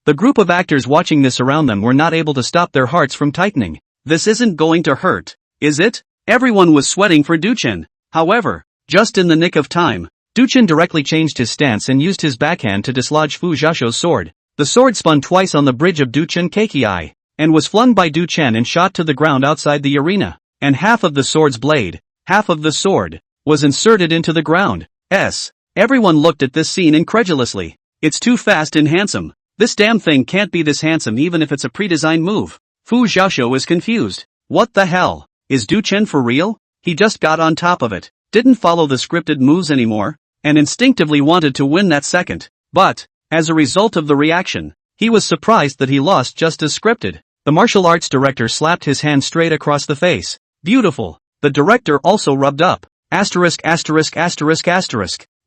The group of actors watching this around them were not able to stop their hearts from tightening. This isn't going to hurt, is it? Everyone was sweating for Du Chen. However, just in the nick of time, Du Chen directly changed his stance and used his backhand to dislodge Fu Xiaoshu's sword. The sword spun twice on the bridge of Du Chen Kei, and was flung by Du Chen and shot to the ground outside the arena, and half of the sword's blade, half of the sword, was inserted into the ground. Everyone looked at this scene incredulously. It's too fast and handsome. This damn thing can't be this handsome even if it's a pre-designed move. Fu Xiaoxiu is confused. What the hell? Is Du Chen for real? He just got on top of it, didn't follow the scripted moves anymore, and instinctively wanted to win that second. But, as a result of the reaction, he was surprised that he lost just as scripted. The martial arts director slapped his hand straight across the face. Beautiful. The director also rubbed up. Asterisk.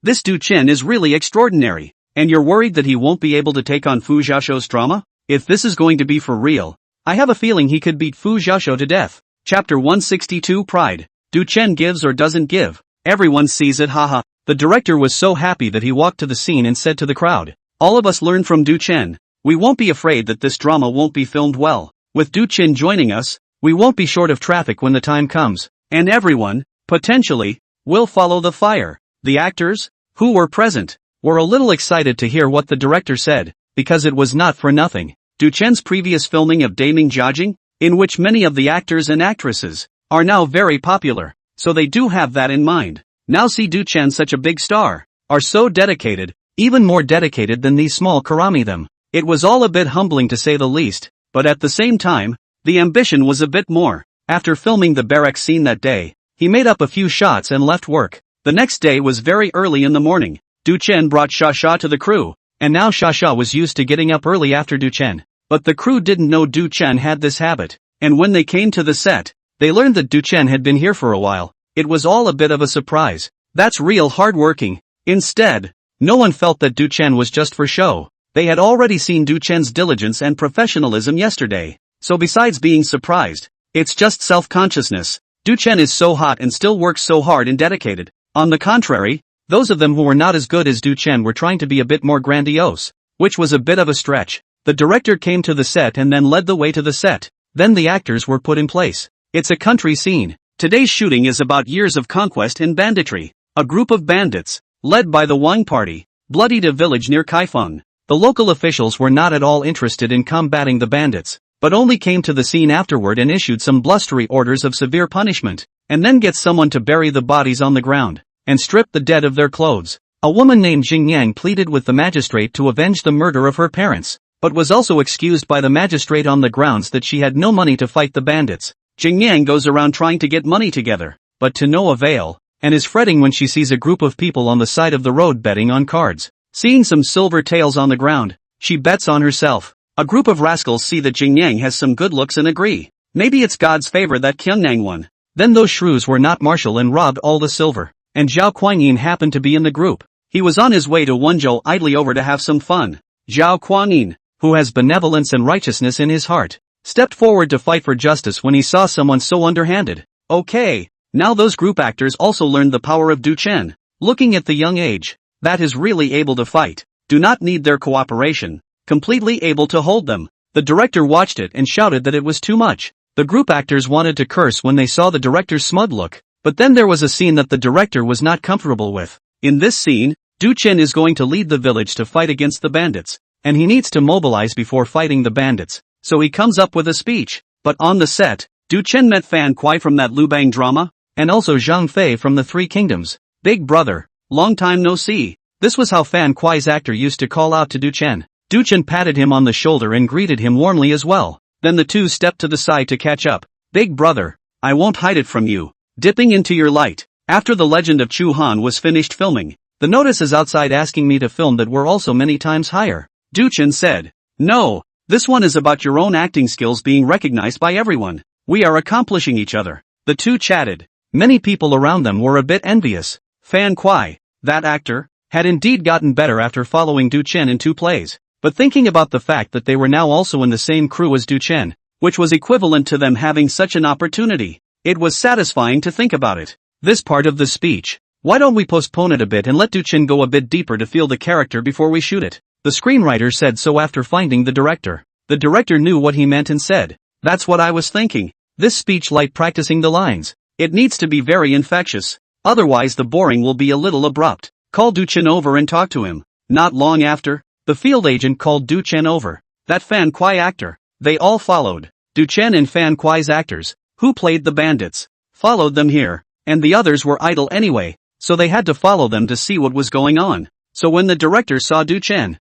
This Du Chen is really extraordinary. And you're worried that he won't be able to take on Fu Xiaoxiu's drama? If this is going to be for real, I have a feeling he could beat Fu Xiaoxiu to death. Chapter 162 Pride. Du Chen gives or doesn't give. Everyone sees it, haha. The director was so happy that he walked to the scene and said to the crowd, all of us learn from Du Chen. We won't be afraid that this drama won't be filmed well. With Du Chen joining us, we won't be short of traffic when the time comes. And everyone, potentially, will follow the fire. The actors, who were present, were a little excited to hear what the director said, because it was not for nothing. Du Chen's previous filming of Daming Jiajing, in which many of the actors and actresses are now very popular, so they do have that in mind. Now see Du Chen, such a big star, are so dedicated, even more dedicated than these small karami them. It was all a bit humbling to say the least, but at the same time, the ambition was a bit more. After filming the barracks scene that day, he made up a few shots and left work. The next day was very early in the morning. Du Chen brought Xia to the crew, and now Xia was used to getting up early after Du Chen. But the crew didn't know Du Chen had this habit, and when they came to the set, they learned that Du Chen had been here for a while. It was all a bit of a surprise. That's real hardworking. Instead, no one felt that Du Chen was just for show. They had already seen Du Chen's diligence and professionalism yesterday. So besides being surprised, it's just self-consciousness. Du Chen is so hot and still works so hard and dedicated. On the contrary, those of them who were not as good as Du Chen were trying to be a bit more grandiose, which was a bit of a stretch. The director came to the set and then led the way to the set. Then the actors were put in place. It's a country scene. Today's shooting is about years of conquest and banditry. A group of bandits, led by the Wang Party, bloodied a village near Kaifeng. The local officials were not at all interested in combating the bandits, but only came to the scene afterward and issued some blustery orders of severe punishment, and then get someone to bury the bodies on the ground, and strip the dead of their clothes. A woman named Jing Yang pleaded with the magistrate to avenge the murder of her parents, but was also excused by the magistrate on the grounds that she had no money to fight the bandits. Jing Yang goes around trying to get money together, but to no avail, and is fretting when she sees a group of people on the side of the road betting on cards. Seeing some silver taels on the ground, she bets on herself. A group of rascals see that Jing Yang has some good looks and agree. Maybe it's God's favor that Kyungnang won. Then those shrews were not martial and robbed all the silver, and Zhao Kuangyin happened to be in the group. He was on his way to Wenzhou idly over to have some fun. Zhao Kuangyin, who has benevolence and righteousness in his heart, stepped forward to fight for justice when he saw someone so underhanded. Okay, now those group actors also learned the power of Du Chen. Looking at the young age, that is really able to fight, do not need their cooperation, completely able to hold them. The director watched it and shouted that it was too much. The group actors wanted to curse when they saw the director's smug look, but then there was a scene that the director was not comfortable with. In this scene, Du Chen is going to lead the village to fight against the bandits, and he needs to mobilize before fighting the bandits, so he comes up with a speech. But on the set, Du Chen met Fan Kuai from that Liu Bang drama, and also Zhang Fei from the Three Kingdoms. Big brother, long time no see. This was how Fan Kuai's actor used to call out to Du Chen. Du Chen patted him on the shoulder and greeted him warmly as well. Then the two stepped to the side to catch up. Big brother, I won't hide it from you. Dipping into your light. After The Legend of Chu Han was finished filming, the notices outside asking me to film that were also many times higher. Du Chen said, no, this one is about your own acting skills being recognized by everyone. We are accomplishing each other. The two chatted. Many people around them were a bit envious. Fan Kuai, that actor, had indeed gotten better after following Du Chen in 2 plays, but thinking about the fact that they were now also in the same crew as Du Chen, which was equivalent to them having such an opportunity, it was satisfying to think about it. This part of the speech, why don't we postpone it a bit and let Du Chen go a bit deeper to feel the character before we shoot it? The screenwriter said so after finding the director. The director knew what he meant and said, that's what I was thinking. This speech like practicing the lines. It needs to be very infectious. Otherwise the boring will be a little abrupt. Call Du Chen over and talk to him. Not long after, the field agent called Du Chen over. That Fan Kuai actor, They all followed. Du Chen and Fan Kuai's actors, who played the bandits, followed them here, and the others were idle anyway, so they had to follow them to see what was going on. So when the director saw Du Chen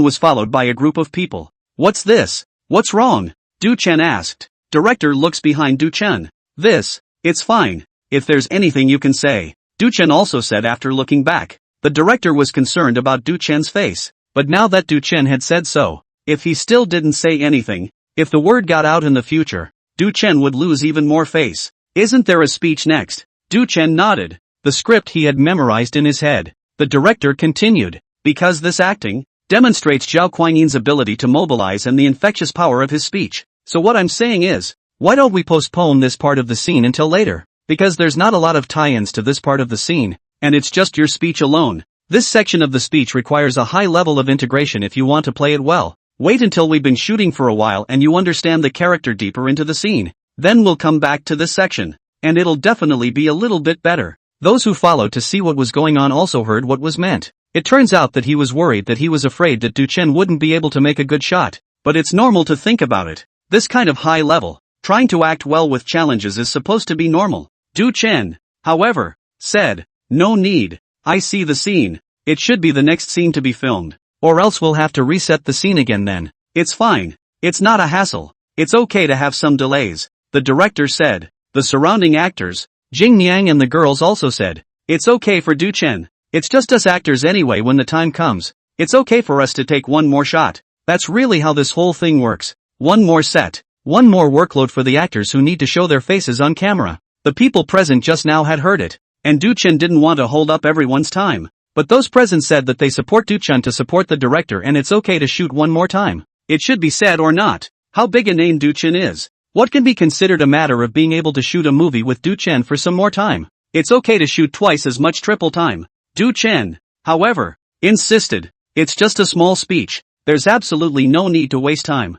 was followed by a group of people. What's this? What's wrong? Du Chen asked. Director looks behind Du Chen. It's fine. If there's anything you can say. Du Chen also said after looking back. The director was concerned about Du Chen's face, but now that Du Chen had said so, if he still didn't say anything, if the word got out in the future, Du Chen would lose even more face. Isn't there a speech next? Du Chen nodded. The script he had memorized in his head. The director continued. Because this acting demonstrates Zhao Guanyin's ability to mobilize and the infectious power of his speech. So what I'm saying is, why don't we postpone this part of the scene until later? Because there's not a lot of tie-ins to this part of the scene, and it's just your speech alone. This section of the speech requires a high level of integration if you want to play it well. Wait until we've been shooting for a while and you understand the character deeper into the scene. Then we'll come back to this section, and it'll definitely be a little bit better. Those who followed to see what was going on also heard what was meant. It turns out that he was worried that he was afraid that Du Chen wouldn't be able to make a good shot. But it's normal to think about it. This kind of high level, trying to act well with challenges is supposed to be normal. Du Chen, however, said, no need. I see the scene. It should be the next scene to be filmed. Or else we'll have to reset the scene again then. It's fine. It's not a hassle. It's okay to have some delays. The director said. The surrounding actors, Jing Niang and the girls also said. It's okay for Du Chen. It's just us actors anyway when the time comes. It's okay for us to take one more shot. That's really how this whole thing works. One more set. One more workload for the actors who need to show their faces on camera. The people present just now had heard it. And Du Chen didn't want to hold up everyone's time. But those present said that they support Du Chen to support the director and it's okay to shoot one more time. It should be said or not. How big a name Du Chen is. What can be considered a matter of being able to shoot a movie with Du Chen for some more time? It's okay to shoot twice as much triple time. Du Chen, however, insisted. It's just a small speech. There's absolutely no need to waste time.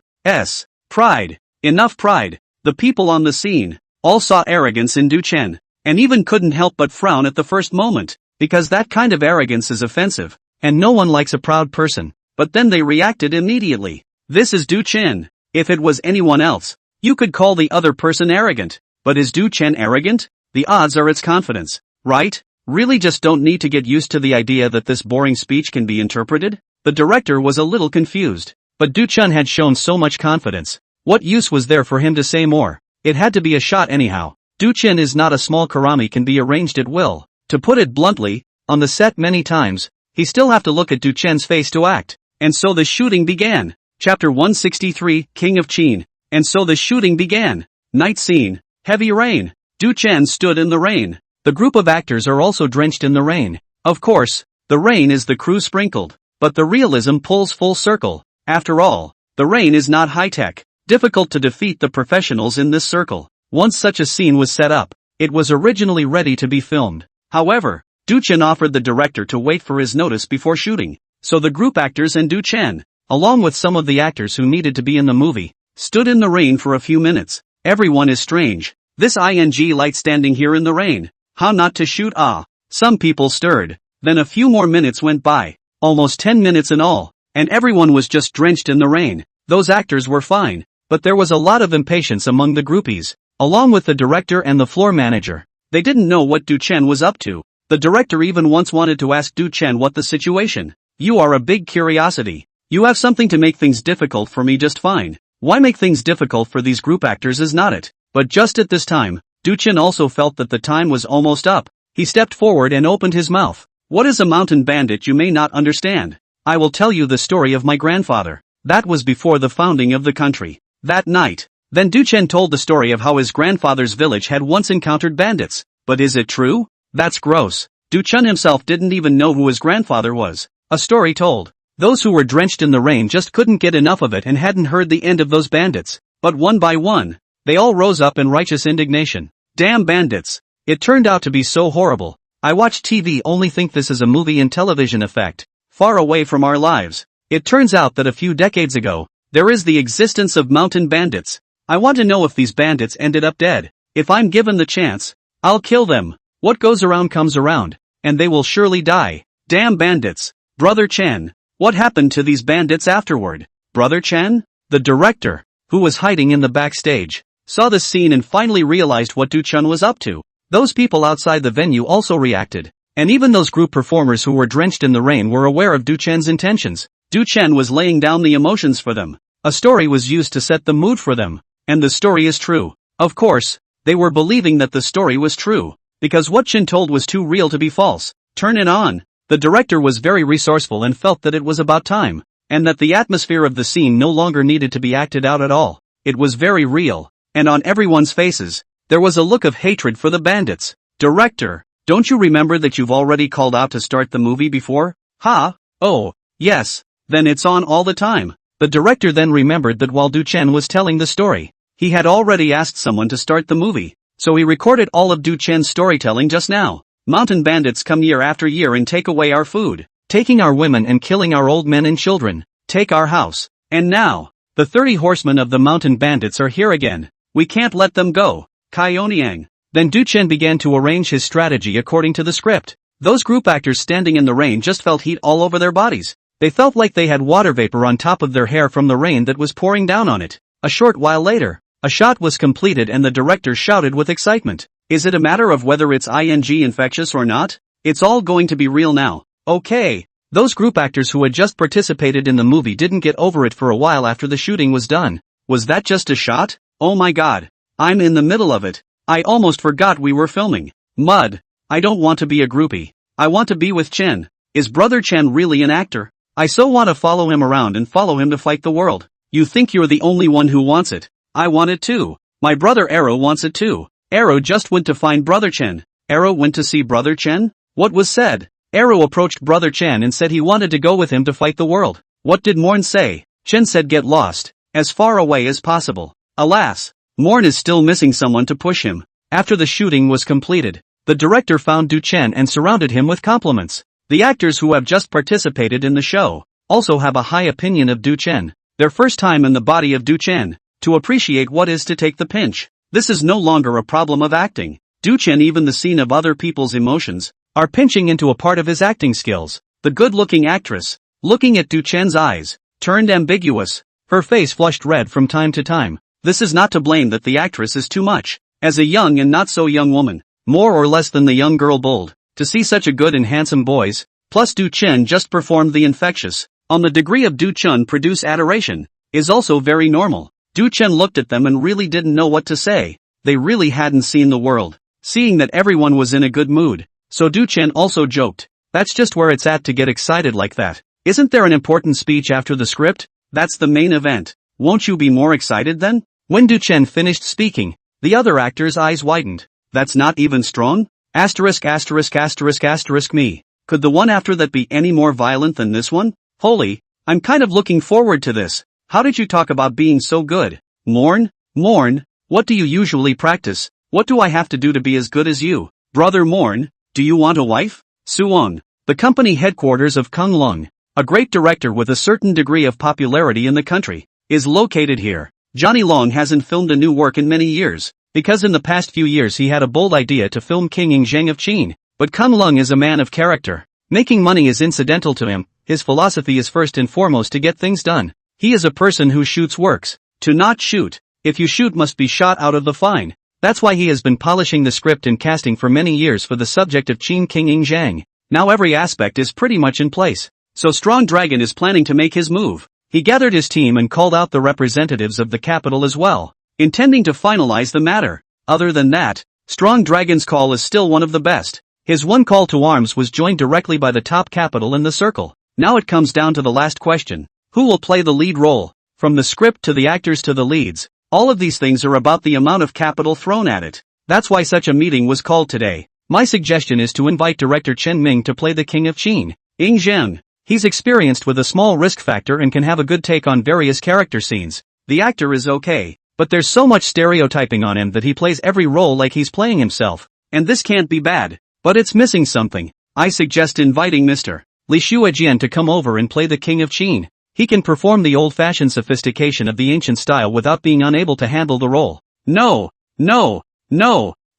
Pride. Enough pride. The people on the scene all saw arrogance in Du Chen, and even couldn't help but frown at the first moment, because that kind of arrogance is offensive, and no one likes a proud person. But then they reacted immediately. This is Du Chen. If it was anyone else, you could call the other person arrogant. But is Du Chen arrogant? The odds are it's confidence, right? Really just don't need to get used to the idea that this boring speech can be interpreted? The director was a little confused. But Du Chen had shown so much confidence. What use was there for him to say more? It had to be a shot anyhow. Du Chen is not a small karami can be arranged at will. To put it bluntly, on the set many times, he still have to look at Du Chen's face to act. And so the shooting began. Chapter 163, King of Qin. And so the shooting began. Night scene. Heavy rain. Du Chen stood in the rain. The group of actors are also drenched in the rain. Of course, the rain is the crew sprinkled. But the realism pulls full circle. After all, the rain is not high-tech. Difficult to defeat the professionals in this circle. Once such a scene was set up, it was originally ready to be filmed. However, Du Chen offered the director to wait for his notice before shooting. So the group actors and Du Chen, along with some of the actors who needed to be in the movie, stood in the rain for a few minutes. Everyone is strange. This ing light standing here in the rain. How not to shoot? Some people stirred. Then a few more minutes went by. Almost 10 minutes in all. And everyone was just drenched in the rain. Those actors were fine. But there was a lot of impatience among the groupies. Along with the director and the floor manager. They didn't know what Du Chen was up to. The director even once wanted to ask Du Chen what the situation. You are a big curiosity. You have something to make things difficult for me just fine. Why make things difficult for these group actors is not it. But just at this time, Du Chen also felt that the time was almost up. He stepped forward and opened his mouth. What is a mountain bandit you may not understand? I will tell you the story of my grandfather. That was before the founding of the country. That night. Then Du Chen told the story of how his grandfather's village had once encountered bandits. But is it true? That's gross. Du Chen himself didn't even know who his grandfather was. A story told. Those who were drenched in the rain just couldn't get enough of it and hadn't heard the end of those bandits. But one by one, they all rose up in righteous indignation. Damn bandits. It turned out to be so horrible. I watch TV only think this is a movie and television effect. Far away from our lives. It turns out that a few decades ago, there is the existence of mountain bandits. I want to know if these bandits ended up dead. If I'm given the chance, I'll kill them. What goes around comes around. And they will surely die. Damn bandits. Brother Chen. What happened to these bandits afterward? Brother Chen? The director, who was hiding in the backstage, saw this scene and finally realized what Du-chun was up to. Those people outside the venue also reacted. And even those group performers who were drenched in the rain were aware of Du-chan's intentions. Du-chan was laying down the emotions for them. A story was used to set the mood for them. And the story is true. Of course, they were believing that the story was true, because what Chin told was too real to be false. Turn it on. The director was very resourceful and felt that it was about time, and that the atmosphere of the scene no longer needed to be acted out at all. It was very real, and on everyone's faces, there was a look of hatred for the bandits. Director, don't you remember that you've already called out to start the movie before? Ha? Oh, yes, then it's on all the time. The director then remembered that while Du-chan was telling the story, he had already asked someone to start the movie, so he recorded all of Du-chan's storytelling just now. Mountain bandits come year after year and take away our food, taking our women and killing our old men and children, take our house. And now, the 30 horsemen of the mountain bandits are here again. We can't let them go. Kyoniang. Then Du-chan began to arrange his strategy according to the script. Those group actors standing in the rain just felt heat all over their bodies. They felt like they had water vapor on top of their hair from the rain that was pouring down on it. A short while later, a shot was completed and the director shouted with excitement. Is it a matter of whether it's infectious or not? It's all going to be real now. Okay. Those group actors who had just participated in the movie didn't get over it for a while after the shooting was done. Was that just a shot? Oh my god. I'm in the middle of it. I almost forgot we were filming. Mud. I don't want to be a groupie. I want to be with Chen. Is Brother Chen really an actor? I so want to follow him around and follow him to fight the world. You think you're the only one who wants it. I want it too. My brother Arrow wants it too. Arrow just went to find Brother Chen. Arrow went to see Brother Chen? What was said? Arrow approached Brother Chen and said he wanted to go with him to fight the world. What did Morn say? Chen said get lost, as far away as possible. Alas, Morn is still missing someone to push him. After the shooting was completed, the director found Du-chen and surrounded him with compliments. The actors who have just participated in the show also have a high opinion of Du-chen. Their first time in the body of Du-chen, to appreciate what is to take the pinch. This is no longer a problem of acting. Du-chen, even the scene of other people's emotions, are pinching into a part of his acting skills. The good-looking actress, looking at Du-chen's eyes, turned ambiguous. Her face flushed red from time to time. This is not to blame that the actress is too much. As a young and not so young woman, more or less than the young girl bold, to see such a good and handsome boys, plus Du-chen just performed the infectious, on the degree of Du-chun produce adoration, is also very normal. Du-chen looked at them and really didn't know what to say. They really hadn't seen the world, seeing that everyone was in a good mood. So Du-chen also joked, that's just where it's at to get excited like that. Isn't there an important speech after the script? That's the main event. Won't you be more excited then? When Du-chen finished speaking, the other actor's eyes widened. That's not even strong? Asterisk asterisk asterisk asterisk me. Could the one after that be any more violent than this one? Holy, I'm kind of looking forward to this. How did you talk about being so good? Morn, what do you usually practice? What do I have to do to be as good as you? Brother Morn, do you want a wife? Suwon, the company headquarters of Kung Lung, a great director with a certain degree of popularity in the country, is located here. Johnny Long hasn't filmed a new work in many years, because in the past few years he had a bold idea to film King Ing Zheng of Qin. But Kung Lung is a man of character. Making money is incidental to him. His philosophy is first and foremost to get things done. He is a person who shoots works. To not shoot. If you shoot must be shot out of the fine. That's why he has been polishing the script and casting for many years for the subject of Qin King Ing Zhang. Now every aspect is pretty much in place. So Strong Dragon is planning to make his move. He gathered his team and called out the representatives of the capital as well, intending to finalize the matter. Other than that, Strong Dragon's call is still one of the best. His one call to arms was joined directly by the top capital in the circle. Now it comes down to the last question. Who will play the lead role? From the script to the actors to the leads, all of these things are about the amount of capital thrown at it. That's why such a meeting was called today. My suggestion is to invite director Chen Ming to play the King of Qin, Ing Zheng. He's experienced with a small risk factor and can have a good take on various character scenes. The actor is okay, but there's so much stereotyping on him that he plays every role like he's playing himself. And this can't be bad, but it's missing something. I suggest inviting Mr. Li Shuejian to come over and play the King of Qin. He can perform the old-fashioned sophistication of the ancient style without being unable to handle the role. No,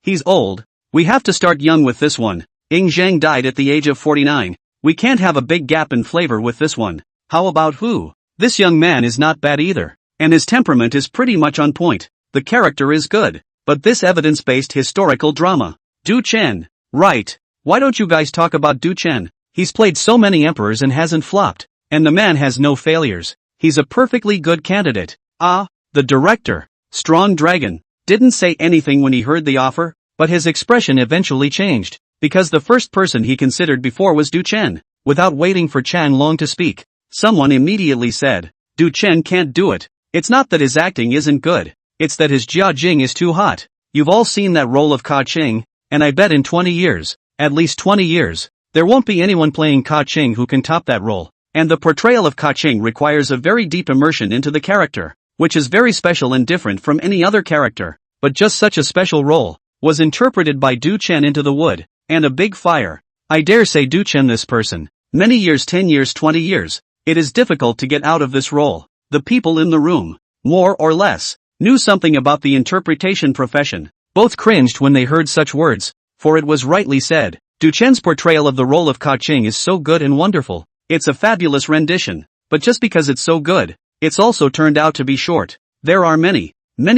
he's old. We have to start young with this one. Ing Zheng died at the age of 49. We can't have a big gap in flavor with this one. How about who? This young man is not bad either. And his temperament is pretty much on point. The character is good. But this evidence-based historical drama. Du Chen. Right. Why don't you guys talk about Du Chen? He's played so many emperors and hasn't flopped. And the man has no failures. He's a perfectly good candidate. The director, Strong Dragon, didn't say anything when he heard the offer, but his expression eventually changed, because the first person he considered before was Du Chen. Without waiting for Chan Long to speak, someone immediately said, Du Chen can't do it. It's not that his acting isn't good, it's that his Jia Jing is too hot. You've all seen that role of Ka Qing, and I bet in 20 years, at least 20 years, there won't be anyone playing Ka Qing who can top that role. And the portrayal of Ka Qing requires a very deep immersion into the character, which is very special and different from any other character. But just such a special role was interpreted by Du Chen into the wood, and a big fire. I dare say Du Chen, this person, many years, 10 years, 20 years, it is difficult to get out of this role. The people in the room, more or less, knew something about the interpretation profession. Both cringed when they heard such words, for it was rightly said. Du Chen's portrayal of the role of Ka Qing is so good and wonderful. It's a fabulous rendition, but just because it's so good, it's also turned out to be short. There are many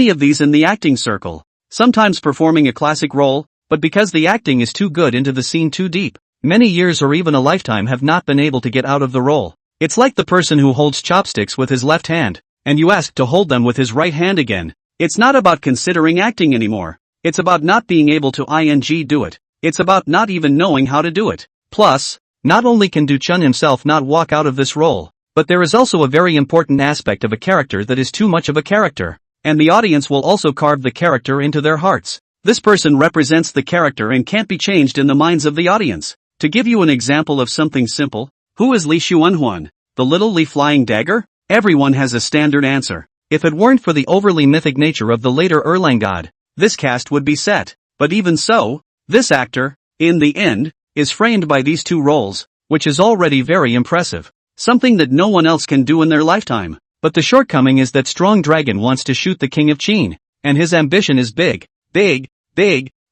of these in the acting circle, sometimes performing a classic role, but because the acting is too good into the scene too deep, many years or even a lifetime have not been able to get out of the role. It's like the person who holds chopsticks with his left hand, and you ask to hold them with his right hand again. It's not about considering acting anymore. It's about not being able to do it. It's about not even knowing how to do it. Plus, not only can Du Chen himself not walk out of this role, but there is also a very important aspect of a character that is too much of a character, and the audience will also carve the character into their hearts. This person represents the character and can't be changed in the minds of the audience. To give you an example of something simple, who is Li Xuanhuan, the little Li flying dagger? Everyone has a standard answer. If it weren't for the overly mythic nature of the later Erlang god, this cast would be set. But even so, this actor, in the end, is framed by these two roles, which is already very impressive. Something that no one else can do in their lifetime. But the shortcoming is that Strong Dragon wants to shoot the King of Qin, and his ambition is big,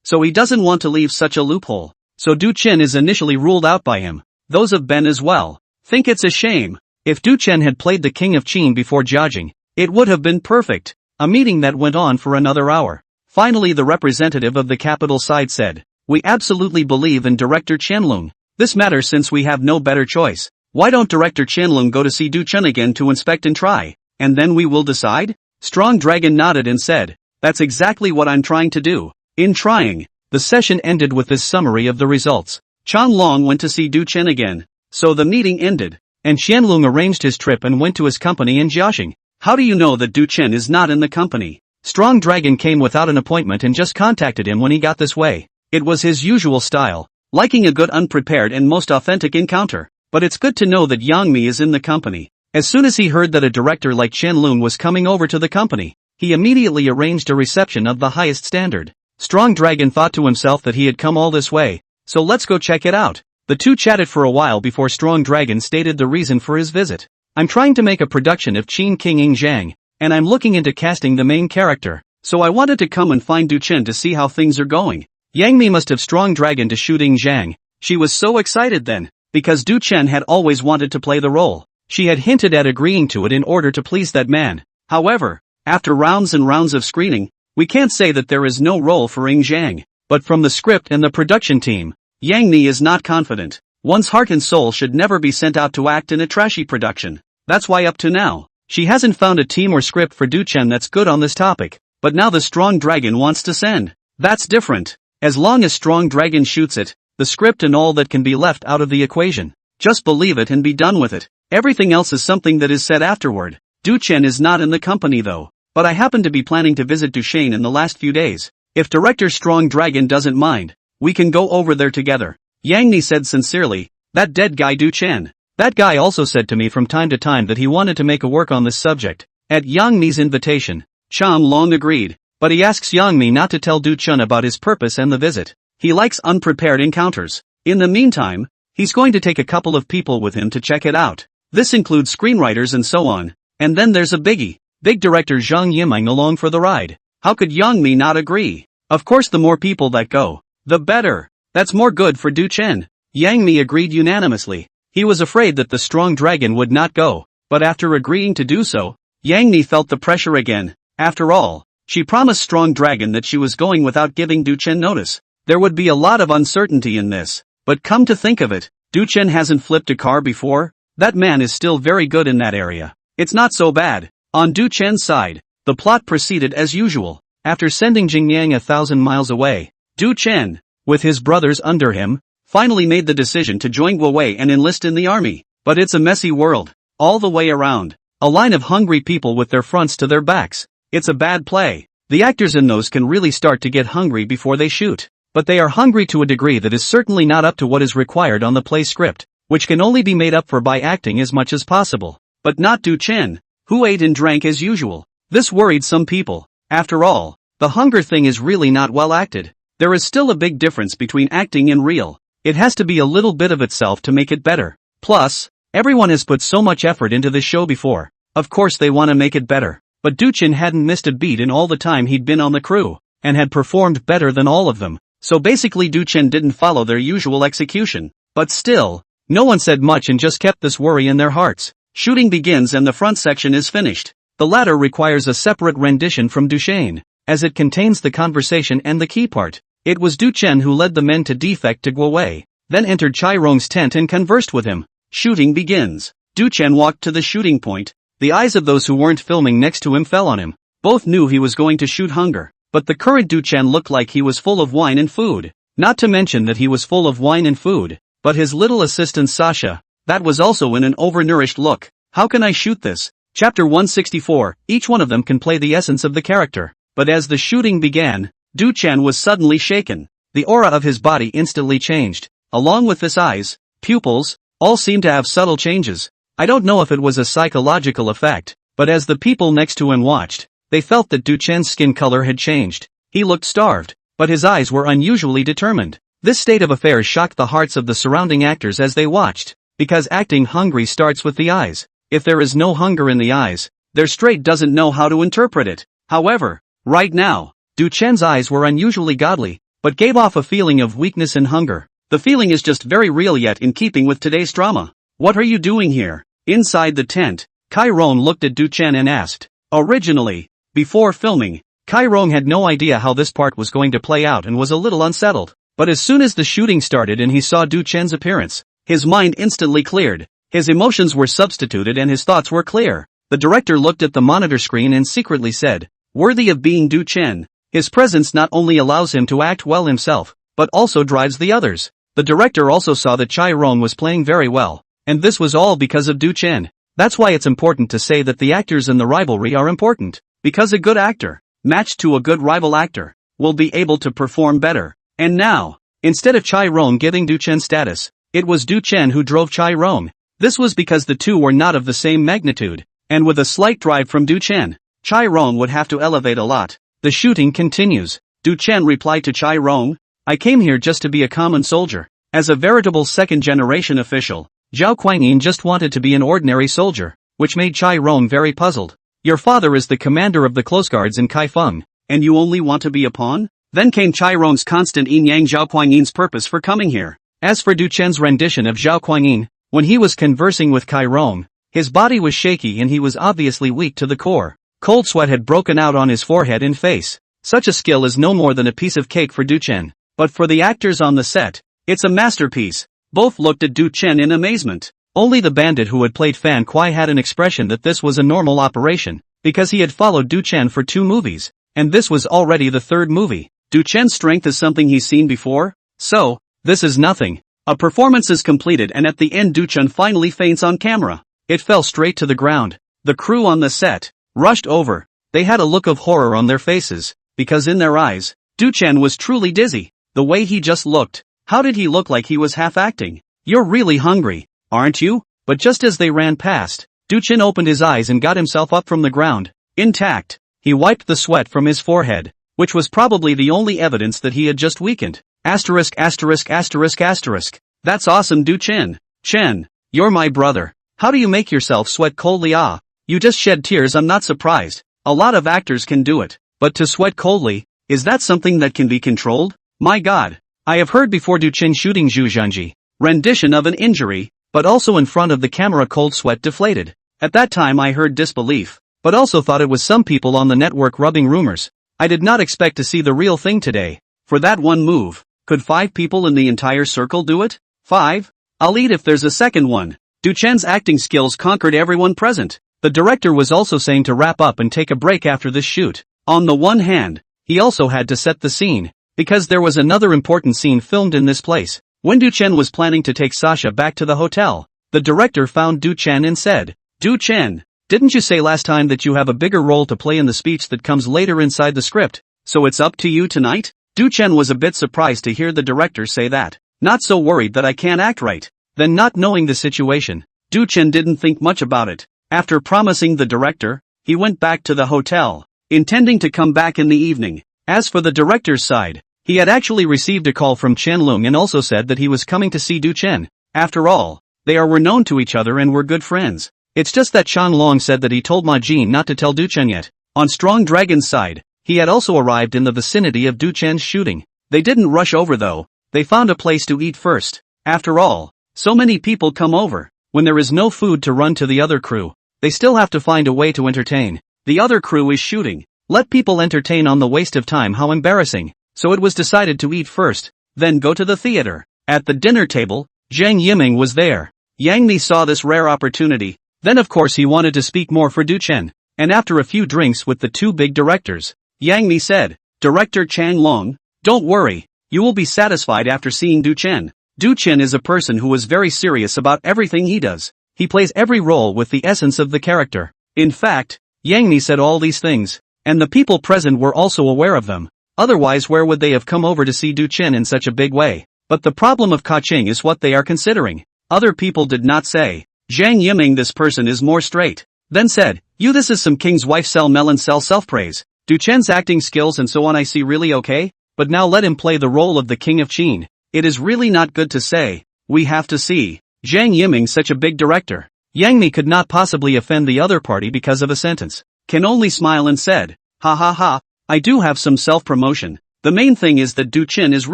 so he doesn't want to leave such a loophole. So Du Chen is initially ruled out by him. Those of Ben as well think it's a shame. If Du Chen had played the King of Qin before Jiajing, it would have been perfect. A meeting that went on for another hour. Finally, the representative of the capital side said, "We absolutely believe in Director Qianlong. This matters since we have no better choice. Why don't Director Qianlong go to see Du Chen again to inspect and try, and then we will decide?" Strong Dragon nodded and said, "That's exactly what I'm trying to do." In trying, the session ended with this summary of the results. Chan Long went to see Du Chen again. So the meeting ended, and Qianlong arranged his trip and went to his company in Jiaxing. How do you know that Du Chen is not in the company? Strong Dragon came without an appointment and just contacted him when he got this way. It was his usual style, liking a good unprepared and most authentic encounter. But it's good to know that Yang Mi is in the company. As soon as he heard that a director like Qianlong was coming over to the company, he immediately arranged a reception of the highest standard. Strong Dragon thought to himself that he had come all this way, so let's go check it out. The two chatted for a while before Strong Dragon stated the reason for his visit. "I'm trying to make a production of Qin King Ing Zhang, and I'm looking into casting the main character, so I wanted to come and find Du Chen to see how things are going." Yang Mi must have Strong Dragon to shoot Ing Zhang. She was so excited then, because Du Chen had always wanted to play the role. She had hinted at agreeing to it in order to please that man. However, after rounds and rounds of screening, we can't say that there is no role for Ing Zhang. But from the script and the production team, Yang Mi is not confident. One's heart and soul should never be sent out to act in a trashy production. That's why up to now, she hasn't found a team or script for Du Chen that's good on this topic. But now the Strong Dragon wants to send. That's different. As long as Strong Dragon shoots it, the script and all that can be left out of the equation. Just believe it and be done with it. Everything else is something that is said afterward. Du Chen is not in the company though. But I happen to be planning to visit Duchesne in the last few days. If Director Strong Dragon doesn't mind, we can go over there together. Yang Mi said sincerely, "That dead guy Du Chen. That guy also said to me from time to time that he wanted to make a work on this subject." At Yang Mi's invitation, Chan Long agreed, but he asks Yang Mi not to tell Du Chen about his purpose and the visit. He likes unprepared encounters. In the meantime, he's going to take a couple of people with him to check it out. This includes screenwriters and so on. And then there's a biggie. Big director Zhang Yiming along for the ride. How could Yang Mi not agree? Of course, the more people that go, the better. That's more good for Du Chen. Yang Mi agreed unanimously. He was afraid that the Strong Dragon would not go, but after agreeing to do so, Yang Ni felt the pressure again. After all, she promised Strong Dragon that she was going without giving Du Chen notice. There would be a lot of uncertainty in this. But come to think of it, Du Chen hasn't flipped a car before? That man is still very good in that area. It's not so bad. On Du Chen's side, the plot proceeded as usual. After sending Jingyang 1,000 miles away, Du Chen, with his brothers under him, finally made the decision to join Guowei and enlist in the army. But it's a messy world. All the way around. A line of hungry people with their fronts to their backs. It's a bad play. The actors in those can really start to get hungry before they shoot. But they are hungry to a degree that is certainly not up to what is required on the play script, which can only be made up for by acting as much as possible. But not Du Chen, who ate and drank as usual. This worried some people. After all, the hunger thing is really not well acted. There is still a big difference between acting and real. It has to be a little bit of itself to make it better. Plus, everyone has put so much effort into this show before. Of course they want to make it better. But Du Chen hadn't missed a beat in all the time he'd been on the crew, and had performed better than all of them. So basically Du Chen didn't follow their usual execution. But still, no one said much and just kept this worry in their hearts. Shooting begins and the front section is finished. The latter requires a separate rendition from Du Chen, as it contains the conversation and the key part. It was Du Chen who led the men to defect to Guowei, then entered Chai Rong's tent and conversed with him. Shooting begins. Du Chen walked to the shooting point. The eyes of those who weren't filming next to him fell on him. Both knew he was going to shoot hunger. But the current Du Chen looked like he was full of wine and food. Not to mention that he was full of wine and food. But his little assistant Sasha, that was also in an overnourished look. How can I shoot this? Chapter 164, each one of them can play the essence of the character. But as the shooting began, Du Chen was suddenly shaken. The aura of his body instantly changed. Along with his eyes, pupils, all seemed to have subtle changes. I don't know if it was a psychological effect, but as the people next to him watched, they felt that Du Chen's skin color had changed. He looked starved, but his eyes were unusually determined. This state of affairs shocked the hearts of the surrounding actors as they watched, because acting hungry starts with the eyes. If there is no hunger in the eyes, their straight doesn't know how to interpret it. However, right now, Du Chen's eyes were unusually godly, but gave off a feeling of weakness and hunger. The feeling is just very real yet in keeping with today's drama. What are you doing here? Inside the tent, Kai Rong looked at Du Chen and asked. Originally, before filming, Kai Rong had no idea how this part was going to play out and was a little unsettled. But as soon as the shooting started and he saw Du Chen's appearance, his mind instantly cleared. His emotions were substituted and his thoughts were clear. The director looked at the monitor screen and secretly said, worthy of being Du Chen. His presence not only allows him to act well himself, but also drives the others. The director also saw that Chai Rong was playing very well, and this was all because of Du Chen. That's why it's important to say that the actors in the rivalry are important, because a good actor, matched to a good rival actor, will be able to perform better. And now, instead of Chai Rong giving Du Chen status, it was Du Chen who drove Chai Rong. This was because the two were not of the same magnitude, and with a slight drive from Du Chen, Chai Rong would have to elevate a lot. The shooting continues. Du Chen replied to Chai Rong, I came here just to be a common soldier. As a veritable second-generation official, Zhao Guanyin just wanted to be an ordinary soldier, which made Chai Rong very puzzled. Your father is the commander of the close guards in Kaifeng, and you only want to be a pawn? Then came Chai Rong's constant yin-yang Zhao Guanyin's purpose for coming here. As for Du Chen's rendition of Zhao Guanyin, when he was conversing with Kai Rong, his body was shaky and he was obviously weak to the core. Cold sweat had broken out on his forehead and face. Such a skill is no more than a piece of cake for Du Chen. But for the actors on the set, it's a masterpiece. Both looked at Du Chen in amazement. Only the bandit who had played Fan Kuai had an expression that this was a normal operation, because he had followed Du Chen for 2 movies, and this was already the 3rd movie. Du Chen's strength is something he's seen before? So, this is nothing. A performance is completed and at the end Du Chen finally faints on camera. It fell straight to the ground. The crew on the set rushed over. They had a look of horror on their faces, because in their eyes, Du Chen was truly dizzy. The way he just looked. How did he look like he was half acting? You're really hungry, aren't you? But just as they ran past, Du Chen opened his eyes and got himself up from the ground. Intact. He wiped the sweat from his forehead, which was probably the only evidence that he had just weakened. Asterisk asterisk asterisk asterisk. That's awesome Du Chen. Chen, you're my brother. How do you make yourself sweat coldly? Ah, you just shed tears. I'm not surprised. A lot of actors can do it. But to sweat coldly, is that something that can be controlled? My god. I have heard before Du Chen shooting Zhu Zhanji, rendition of an injury, but also in front of the camera cold sweat deflated. At that time I heard disbelief. but also thought it was some people on the network rubbing rumors. I did not expect to see the real thing today. For that one move, could 5 people in the entire circle do it? 5? I'll eat if there's a second one. Duchen's acting skills conquered everyone present. The director was also saying to wrap up and take a break after this shoot. On the one hand, he also had to set the scene, because there was another important scene filmed in this place. When Duchen was planning to take Sasha back to the hotel, the director found Duchen and said, "Duchen, didn't you say last time that you have a bigger role to play in the speech that comes later inside the script, so it's up to you tonight?" Duchen was a bit surprised to hear the director say that. "Not so worried that I can't act right." Then, not knowing the situation, Duchen didn't think much about it. After promising the director, he went back to the hotel, intending to come back in the evening. As for the director's side, he had actually received a call from Chen Lung and also said that he was coming to see Duchen. After all, they were known to each other and were good friends. It's just that Chen Long said that he told Ma Jin not to tell Duchen yet. On Strong Dragon's side, he had also arrived in the vicinity of Duchen's shooting. They didn't rush over though, they found a place to eat first. After all, so many people come over. When there is no food to run to the other crew, they still have to find a way to entertain. The other crew is shooting. Let people entertain on the waste of time, how embarrassing. So it was decided to eat first, then go to the theater. At the dinner table, Zhang Yiming was there. Yang Mi saw this rare opportunity. Then of course he wanted to speak more for Duchen. And after a few drinks with the 2 big directors, Yang Mi said, "Director Chang Long, don't worry, you will be satisfied after seeing Duchen. Duchen is a person who is very serious about everything he does. He plays every role with the essence of the character." In fact, Yang Mi said all these things, and the people present were also aware of them. Otherwise where would they have come over to see Duchen in such a big way? But the problem of Kaching is what they are considering. Other people did not say. Zhang Yiming, this person is more straight. Then said, "You, this is some king's wife, sell melon, sell self-praise. Duchen's acting skills and so on I see really okay, but now let him play the role of the king of Qin. It is really not good to say. We have to see." Zhang Yiming, such a big director. Yang Mi could not possibly offend the other party because of a sentence. Can only smile and said, "Ha ha ha, I do have some self-promotion. The main thing is that Duchen is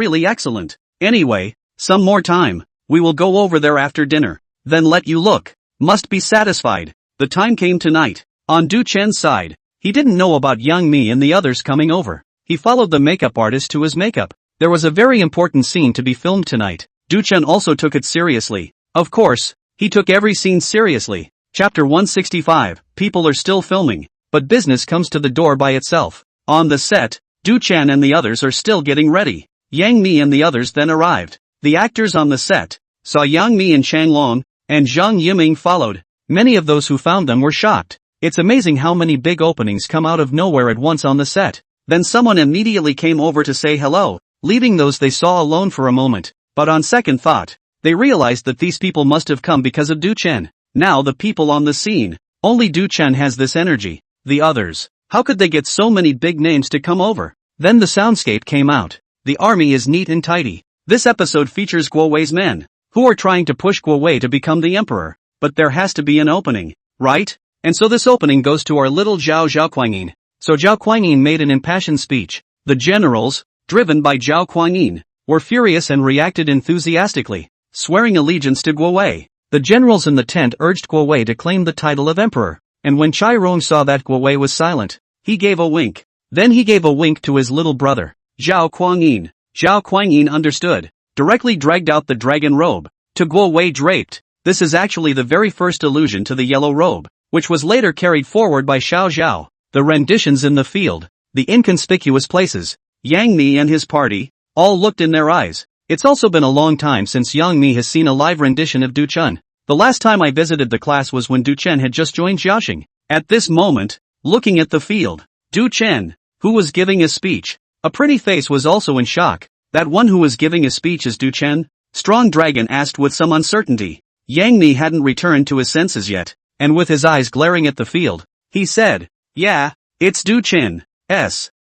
really excellent. Anyway, some more time. We will go over there after dinner. Then let you look. Must be satisfied." The time came tonight. On Duchen's side, he didn't know about Yang Mi and the others coming over. He followed the makeup artist to his makeup. There was a very important scene to be filmed tonight. Duchen also took it seriously. Of course, he took every scene seriously. Chapter 165, people are still filming, but business comes to the door by itself. On the set, Duchen and the others are still getting ready. Yang Mi and the others then arrived. The actors on the set saw Yang Mi and Chang Long, and Zhang Yiming followed. Many of those who found them were shocked. It's amazing how many big openings come out of nowhere at once on the set. Then someone immediately came over to say hello, leaving those they saw alone for a moment. But on second thought, they realized that these people must have come because of Duchen. Now the people on the scene, only Duchen has this energy. The others, how could they get so many big names to come over? Then the soundscape came out. The army is neat and tidy. This episode features Guo Wei's men, who are trying to push Guo Wei to become the emperor. But there has to be an opening, right? And so this opening goes to our little Zhao Kuangyin. So Zhao Kuangyin made an impassioned speech. The generals, driven by Zhao Kuangyin, were furious and reacted enthusiastically, swearing allegiance to Guo Wei. The generals in the tent urged Guo Wei to claim the title of emperor, and when Chai Rong saw that Guo Wei was silent, he gave a wink. Then he gave a wink to his little brother, Zhao Kuangyin. Zhao Kuangyin understood, directly dragged out the dragon robe, to Guo Wei draped. This is actually the very first allusion to the yellow robe, which was later carried forward by Xiao Zhao. The renditions in the field, the inconspicuous places, Yang Mi and his party, all looked in their eyes. It's also been a long time since Yang Mi has seen a live rendition of Duchen. The last time I visited the class was when Duchen had just joined Jiaxing. At this moment, looking at the field, Duchen, who was giving a speech, a pretty face, was also in shock. That one who was giving a speech is Duchen? Strong Dragon asked with some uncertainty. Yang Mi hadn't returned to his senses yet, and with his eyes glaring at the field, he said, "Yeah, it's Duchen."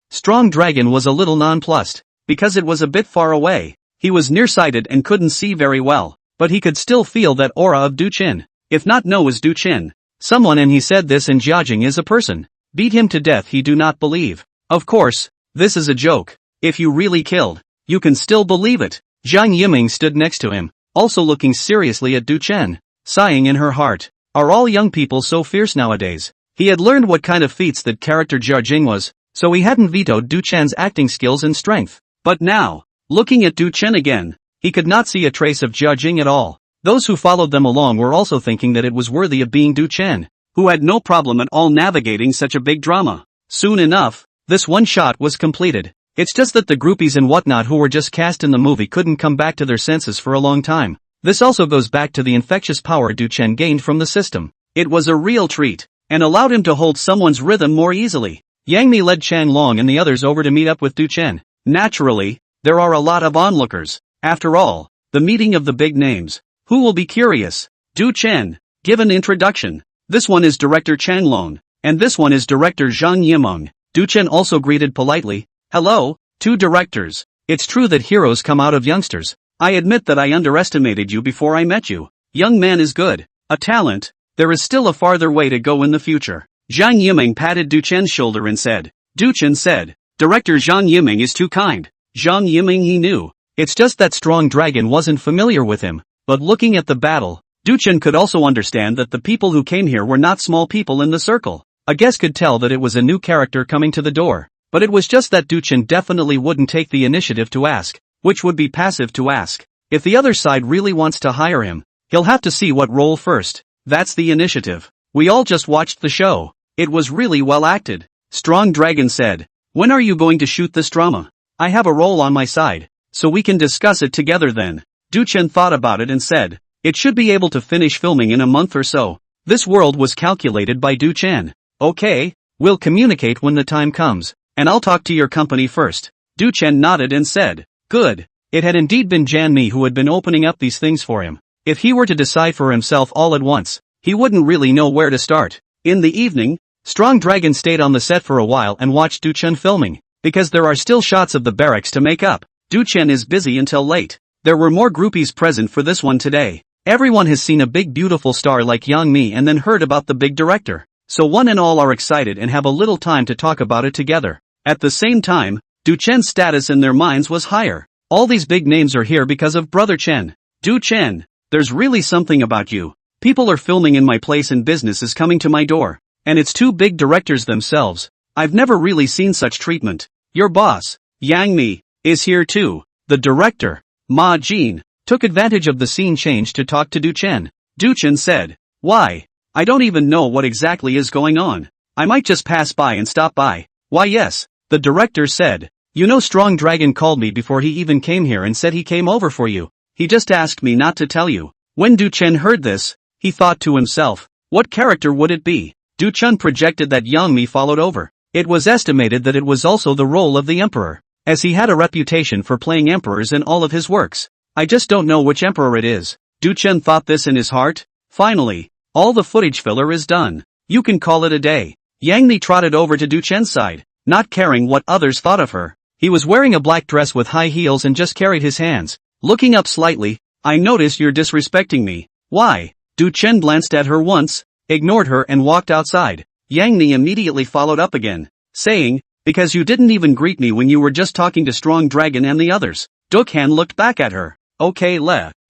Strong Dragon was a little nonplussed, because it was a bit far away. He was nearsighted and couldn't see very well, but he could still feel that aura of Duchen. If not know is Duchen, someone, and he said this in Jiaxing, is a person. Beat him to death he do not believe. Of course, this is a joke. If you really killed, you can still believe it. Zhang Yiming stood next to him, also looking seriously at Duchen, sighing in her heart. Are all young people so fierce nowadays? He had learned what kind of feats that character Jiajing was, so he hadn't vetoed Du Chen's acting skills and strength. But now, looking at Du Chen again, he could not see a trace of Jiajing at all. Those who followed them along were also thinking that it was worthy of being Du Chen, who had no problem at all navigating such a big drama. Soon enough, this one shot was completed. It's just that the groupies and whatnot who were just cast in the movie couldn't come back to their senses for a long time. This also goes back to the infectious power Du Chen gained from the system. It was a real treat, and allowed him to hold someone's rhythm more easily. Yang Mi led Chang Long and the others over to meet up with Du Chen. Naturally, there are a lot of onlookers. After all, the meeting of the big names. Who will be curious? Du Chen, give an introduction. This one is Director Chang Long, and this one is Director Zhang Yimeng. Du Chen also greeted politely. Hello, two directors. It's true that heroes come out of youngsters. I admit that I underestimated you before I met you. Young man is good. A talent. There is still a farther way to go in the future. Zhang Yimeng patted Du Chen's shoulder and said. Du Chen said. Director Zhang Yimeng is too kind. Zhang Yimeng he knew. It's just that Strong Dragon wasn't familiar with him. But looking at the battle, Du Chen could also understand that the people who came here were not small people in the circle. A guest could tell that it was a new character coming to the door. But it was just that Du Chen definitely wouldn't take the initiative to ask, which would be passive to ask. If the other side really wants to hire him, he'll have to see what role first. That's the initiative. We all just watched the show. It was really well acted. Strong Dragon said. When are you going to shoot this drama? I have a role on my side, so we can discuss it together then. Du Chen thought about it and said. It should be able to finish filming in a month or so. This world was calculated by Du Chen. Okay, we'll communicate when the time comes. And I'll talk to your company first. Du Chen nodded and said, good. It had indeed been Jan Mi who had been opening up these things for him. If he were to decide for himself all at once, he wouldn't really know where to start. In the evening, Strong Dragon stayed on the set for a while and watched Du Chen filming, because there are still shots of the barracks to make up. Du Chen is busy until late. There were more groupies present for this one today. Everyone has seen a big beautiful star like Yang Mi and then heard about the big director. So one and all are excited and have a little time to talk about it together. At the same time, Du Chen's status in their minds was higher. All these big names are here because of Brother Chen. Du Chen, there's really something about you. People are filming in my place and business is coming to my door. And it's two big directors themselves. I've never really seen such treatment. Your boss, Yang Mi, is here too. The director, Ma Jin, took advantage of the scene change to talk to Du Chen. Du Chen said, why? I don't even know what exactly is going on. I might just pass by and stop by. Why yes. The director said, you know Strong Dragon called me before he even came here and said he came over for you. He just asked me not to tell you. When Du Chen heard this, he thought to himself, what character would it be? Du Chen projected that Yang Mi followed over. It was estimated that it was also the role of the emperor, as he had a reputation for playing emperors in all of his works. I just don't know which emperor it is. Du Chen thought this in his heart. Finally, all the footage filler is done. You can call it a day. Yang Mi trotted over to Du Chen's side. Not caring what others thought of her. He was wearing a black dress with high heels and just carried his hands. Looking up slightly, I notice you're disrespecting me. Why? Du Chen glanced at her once, ignored her and walked outside. Yang Mi immediately followed up again, saying, because you didn't even greet me when you were just talking to Strong Dragon and the others. Dukhan looked back at her. Okay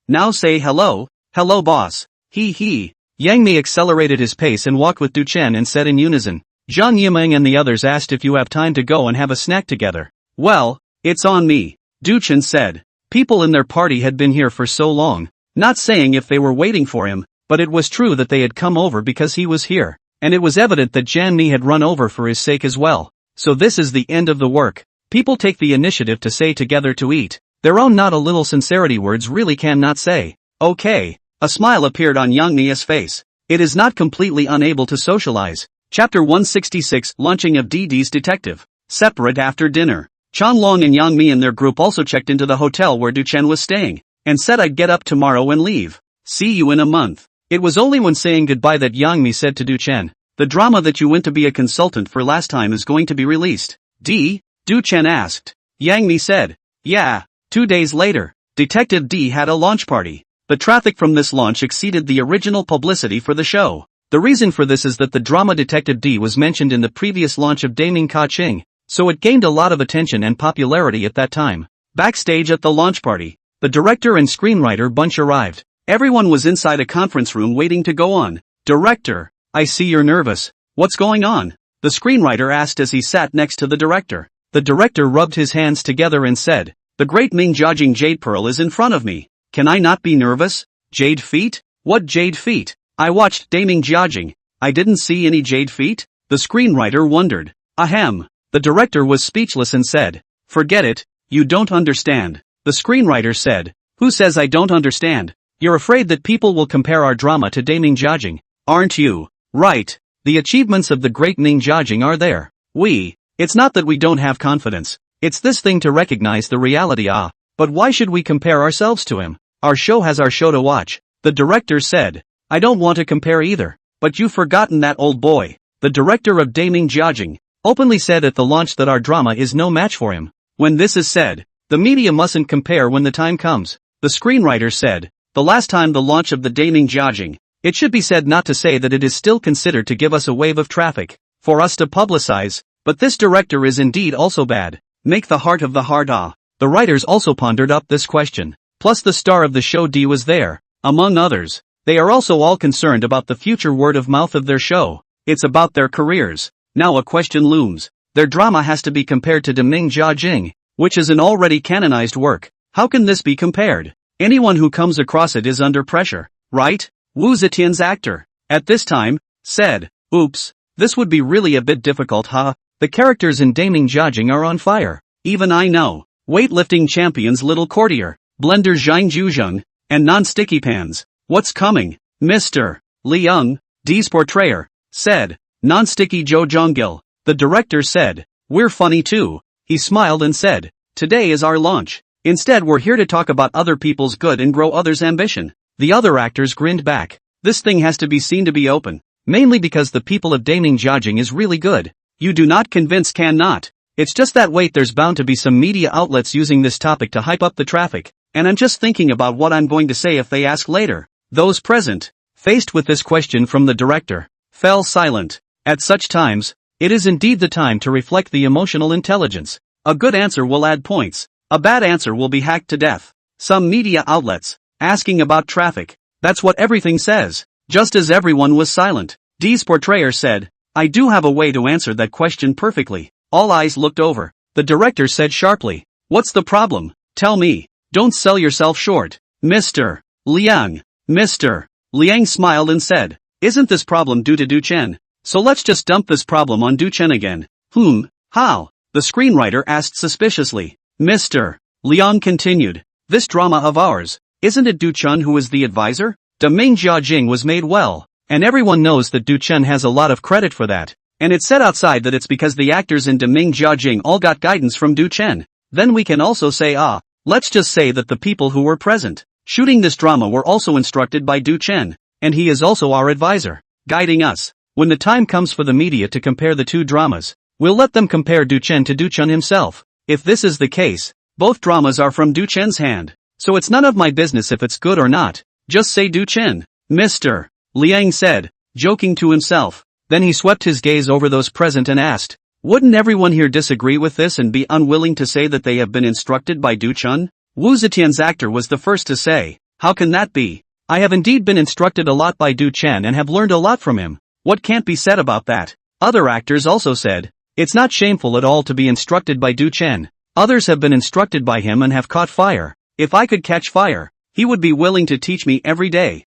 now say hello, hello boss. He. Yang Mi accelerated his pace and walked with Du Chen and said in unison. Zhang Yimeng and the others asked if you have time to go and have a snack together. Well, it's on me, Du Chen said. People in their party had been here for so long, not saying if they were waiting for him, but it was true that they had come over because he was here, and it was evident that Jan Mi had run over for his sake as well. So this is the end of the work. People take the initiative to say together to eat. Their own not a little sincerity words really cannot say. Okay. A smile appeared on Yang Mi's face. It is not completely unable to socialize. Chapter 166 Launching of DD's Detective. Separate after dinner. Chan Long and Yang Mi and their group also checked into the hotel where Du Chen was staying, and said I'd get up tomorrow and leave. See you in a month. It was only when saying goodbye that Yang Mi said to Du Chen, the drama that you went to be a consultant for last time is going to be released. D? Du Chen asked. Yang Mi said, yeah. 2 days later, Detective D had a launch party. The traffic from this launch exceeded the original publicity for the show. The reason for this is that the drama Detective D was mentioned in the previous launch of Daming Ka Ching, so it gained a lot of attention and popularity at that time. Backstage at the launch party, the director and screenwriter bunch arrived. Everyone was inside a conference room waiting to go on. Director, I see you're nervous. What's going on? The screenwriter asked as he sat next to the director. The director rubbed his hands together and said, "The great Ming Jiajing Jade Pearl is in front of me. Can I not be nervous? Jade feet? What jade feet? I watched Daming Jiajing. I didn't see any jade feet?" The screenwriter wondered. Ahem. The director was speechless and said, "Forget it, you don't understand." The screenwriter said, "Who says I don't understand? You're afraid that people will compare our drama to Daming Jiajing, aren't you? Right. The achievements of the great Ming Jiajing are there. It's not that we don't have confidence. It's this thing to recognize the reality. But why should we compare ourselves to him? Our show has our show to watch." The director said, "I don't want to compare either. But you've forgotten that old boy." The director of Daming Jiajing openly said at the launch that our drama is no match for him. When this is said, the media mustn't compare when the time comes. The screenwriter said, "The last time the launch of the Daming Jiajing, it should be said not to say that it is still considered to give us a wave of traffic, for us to publicize, but this director is indeed also bad. Make the heart of the heart. The writers also pondered up this question. Plus the star of the show D was there, among others. They are also all concerned about the future word of mouth of their show. It's about their careers. Now a question looms. Their drama has to be compared to Daming Jiajing, which is an already canonized work. How can this be compared? Anyone who comes across it is under pressure, right? Wu Zetian's actor, at this time, said, "Oops, this would be really a bit difficult, huh? The characters in Daming Jiajing are on fire. Even I know. Weightlifting champions Little Courtier, Blender Zhang Juzheng, and non-sticky pans. What's coming? Mr. Liang, D's portrayer, said, non-sticky Zhou Zhonggil." The director said, "We're funny too." He smiled and said, "Today is our launch. Instead we're here to talk about other people's good and grow others' ambition." The other actors grinned back. This thing has to be seen to be open. Mainly because the people of Daming Jiajing is really good. You do not convince cannot. It's just that wait, there's bound to be some media outlets using this topic to hype up the traffic, and I'm just thinking about what I'm going to say if they ask later. Those present, faced with this question from the director, fell silent. At such times, it is indeed the time to reflect the emotional intelligence. A good answer will add points. A bad answer will be hacked to death. Some media outlets, asking about traffic. That's what everything says. Just as everyone was silent, D's portrayer said, "I do have a way to answer that question perfectly." All eyes looked over. The director said sharply, "What's the problem? Tell me. Don't sell yourself short." Mr. Liang. Mr. Liang smiled and said, "Isn't this problem due to Du Chen? So let's just dump this problem on Du Chen again." How? The screenwriter asked suspiciously. Mr. Liang continued, "This drama of ours, isn't it Du Chen who is the advisor? Daming Jiajing was made well, and everyone knows that Du Chen has a lot of credit for that. And it's said outside that it's because the actors in Daming Jiajing all got guidance from Du Chen. Then we can also say let's just say that the people who were present, shooting this drama were also instructed by Du Chen, and he is also our advisor, guiding us. When the time comes for the media to compare the two dramas, we'll let them compare Du Chen to Du Chen himself. If this is the case, both dramas are from Du Chen's hand, so it's none of my business if it's good or not. Just say Du Chen." Mr. Liang said, joking to himself. Then he swept his gaze over those present and asked, "Wouldn't everyone here disagree with this and be unwilling to say that they have been instructed by Du Chen?" Wu Zetian's actor was the first to say, "How can that be? I have indeed been instructed a lot by Du Chen and have learned a lot from him. What can't be said about that?" Other actors also said, "It's not shameful at all to be instructed by Du Chen. Others have been instructed by him and have caught fire. If I could catch fire, he would be willing to teach me every day."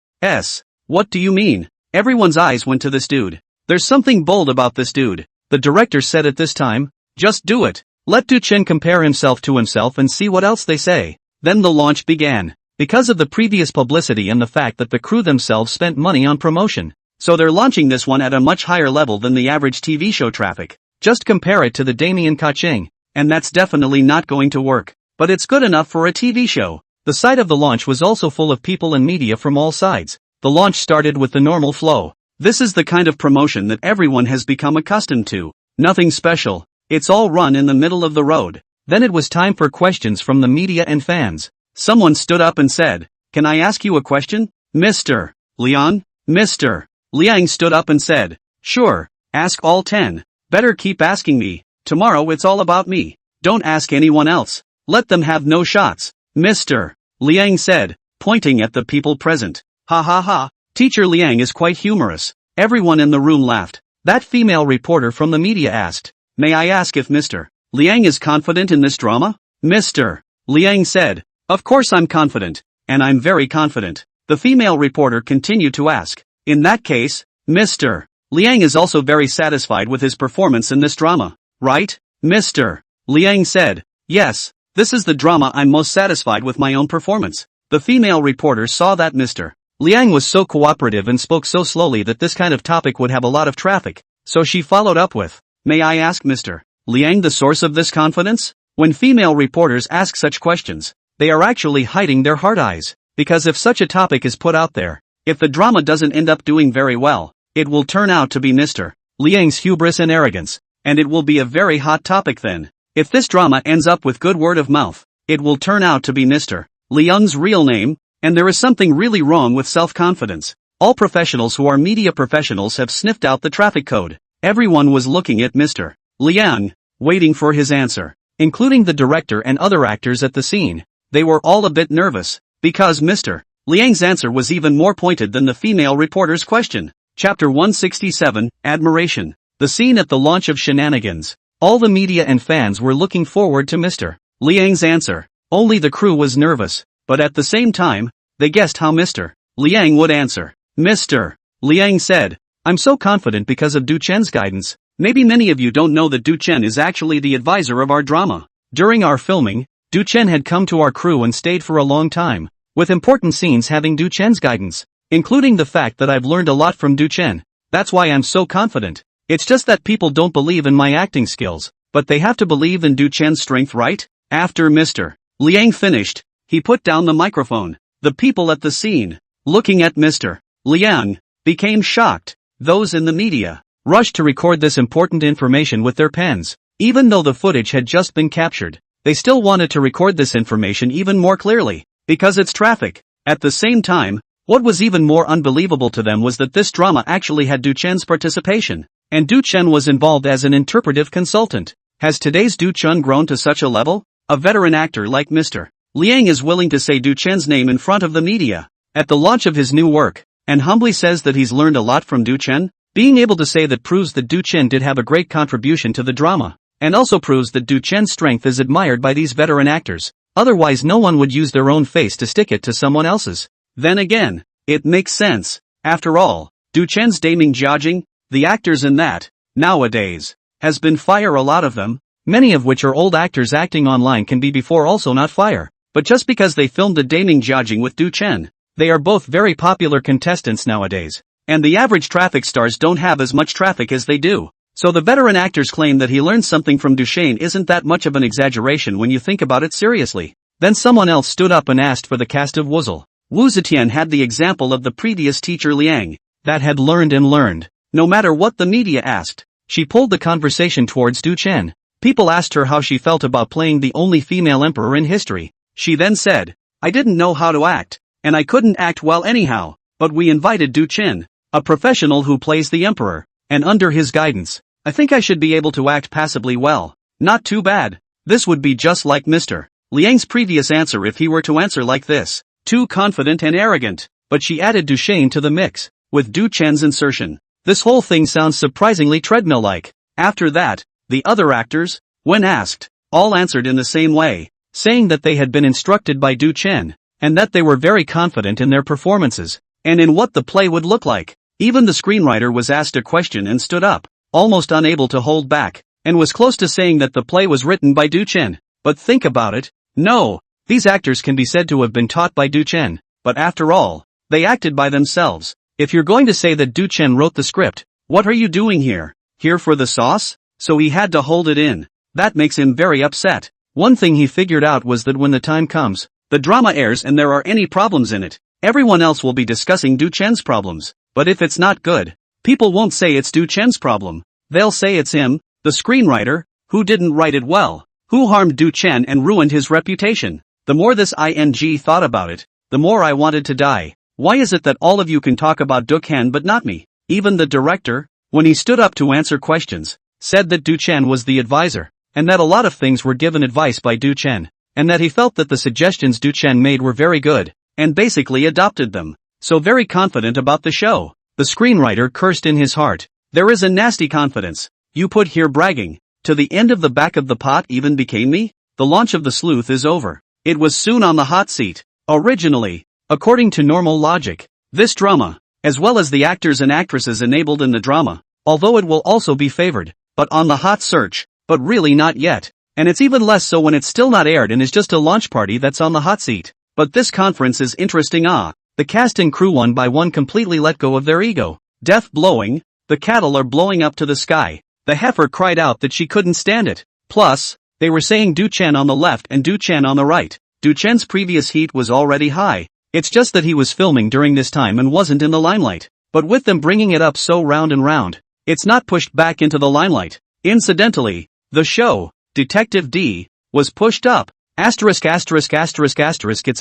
What do you mean? Everyone's eyes went to this dude. There's something bold about this dude. The director said at this time, "Just do it. Let Du Chen compare himself to himself and see what else they say." Then the launch began. Because of the previous publicity and the fact that the crew themselves spent money on promotion, so they're launching this one at a much higher level than the average TV show traffic. Just compare it to the Damien Kaching, and that's definitely not going to work. But it's good enough for a TV show. The site of the launch was also full of people and media from all sides. The launch started with the normal flow. This is the kind of promotion that everyone has become accustomed to. Nothing special. It's all run in the middle of the road. Then it was time for questions from the media and fans. Someone stood up and said, "Can I ask you a question, Mr. Liang?" Mr. Liang stood up and said, "Sure, ask all 10. Better keep asking me. Tomorrow it's all about me. Don't ask anyone else. Let them have no shots." Mr. Liang said, pointing at the people present. "Ha ha ha, Teacher Liang is quite humorous." Everyone in the room laughed. That female reporter from the media asked, "May I ask if Mr. Liang is confident in this drama?" Mr. Liang said, "Of course I'm confident, and I'm very confident." The female reporter continued to ask, "In that case, Mr. Liang is also very satisfied with his performance in this drama, right?" Mr. Liang said, "Yes, this is the drama I'm most satisfied with my own performance." The female reporter saw that Mr. Liang was so cooperative and spoke so slowly that this kind of topic would have a lot of traffic, so she followed up with, "May I ask Mr. Liang the source of this confidence?" When female reporters ask such questions, they are actually hiding their hard eyes, because if such a topic is put out there, if the drama doesn't end up doing very well, it will turn out to be Mr. Liang's hubris and arrogance, and it will be a very hot topic then. If this drama ends up with good word of mouth, it will turn out to be Mr. Liang's real name, and there is something really wrong with self-confidence. All professionals who are media professionals have sniffed out the traffic code. Everyone was looking at Mr. Liang, waiting for his answer, including the director and other actors at the scene. They were all a bit nervous, because Mr. Liang's answer was even more pointed than the female reporter's question. Chapter 167, Admiration. The scene at the launch of Shenanigans. All the media and fans were looking forward to Mr. Liang's answer. Only the crew was nervous, but at the same time, they guessed how Mr. Liang would answer. Mr. Liang said, "I'm so confident because of Du Chen's guidance. Maybe many of you don't know that Du Chen is actually the advisor of our drama. During our filming, Du Chen had come to our crew and stayed for a long time, with important scenes having Du Chen's guidance, including the fact that I've learned a lot from Du Chen. That's why I'm so confident. It's just that people don't believe in my acting skills, but they have to believe in Du Chen's strength, right?" After Mr. Liang finished, he put down the microphone. The people at the scene, looking at Mr. Liang, became shocked. Those in the media rushed to record this important information with their pens. Even though the footage had just been captured, they still wanted to record this information even more clearly, because it's traffic. At the same time, what was even more unbelievable to them was that this drama actually had Du Chen's participation, and Du Chen was involved as an interpretive consultant. Has today's Du Chen grown to such a level? A veteran actor like Mr. Liang is willing to say Du Chen's name in front of the media, at the launch of his new work, and humbly says that he's learned a lot from Du Chen. Being able to say that proves that Du Chen did have a great contribution to the drama, and also proves that Du Chen's strength is admired by these veteran actors. Otherwise no one would use their own face to stick it to someone else's. Then again, it makes sense. After all, Du Chen's Daming Jiajing, the actors in that, nowadays, has been fire, a lot of them, many of which are old actors acting online can be before also not fire. But just because they filmed the Daming Jiajing with Du Chen, they are both very popular contestants nowadays. And the average traffic stars don't have as much traffic as they do. So the veteran actors claim that he learned something from Du Chen isn't that much of an exaggeration when you think about it seriously. Then someone else stood up and asked for the cast of Wuzel. Wu Zetian had the example of the previous teacher Liang, that had learned and learned. No matter what the media asked, she pulled the conversation towards Du Chen. People asked her how she felt about playing the only female emperor in history. She then said, "I didn't know how to act, and I couldn't act well anyhow, but we invited Du Chen, a professional who plays the emperor, and under his guidance, I think I should be able to act passably well. Not too bad." This would be just like Mr. Liang's previous answer if he were to answer like this. Too confident and arrogant. But she added Du Chen to the mix, with Du Chen's insertion. This whole thing sounds surprisingly treadmill-like. After that, the other actors, when asked, all answered in the same way, saying that they had been instructed by Du Chen, and that they were very confident in their performances, and in what the play would look like. Even the screenwriter was asked a question and stood up, almost unable to hold back, and was close to saying that the play was written by Du Chen. But think about it. No, these actors can be said to have been taught by Du Chen, but after all, they acted by themselves. If you're going to say that Du Chen wrote the script, what are you doing here? Here for the sauce? So he had to hold it in. That makes him very upset. One thing he figured out was that when the time comes, the drama airs and there are any problems in it, everyone else will be discussing Du Chen's problems. But if it's not good, people won't say it's Du Chen's problem. They'll say it's him, the screenwriter, who didn't write it well, who harmed Du Chen and ruined his reputation. The more this ing thought about it, the more I wanted to die. Why is it that all of you can talk about Du Chen but not me? Even the director, when he stood up to answer questions, said that Du Chen was the advisor, and that a lot of things were given advice by Du Chen, and that he felt that the suggestions Du Chen made were very good, and basically adopted them. So very confident about the show. The screenwriter cursed in his heart. There is a nasty confidence you put here bragging. To the end of the back of the pot even became me? The launch of the sleuth is over. It was soon on the hot seat. Originally, according to normal logic, this drama, as well as the actors and actresses enabled in the drama, although it will also be favored, but on the hot search, but really not yet. And it's even less so when it's still not aired and is just a launch party that's on the hot seat. But this conference is interesting. The cast and crew one by one completely let go of their ego. Death blowing, the cattle are blowing up to the sky. The heifer cried out that she couldn't stand it. Plus, they were saying Du-chan on the left and Du-chan on the right. Du-chan's previous heat was already high. It's just that he was filming during this time and wasn't in the limelight. But with them bringing it up so round and round, it's not pushed back into the limelight. Incidentally, the show, Detective D, was pushed up. It's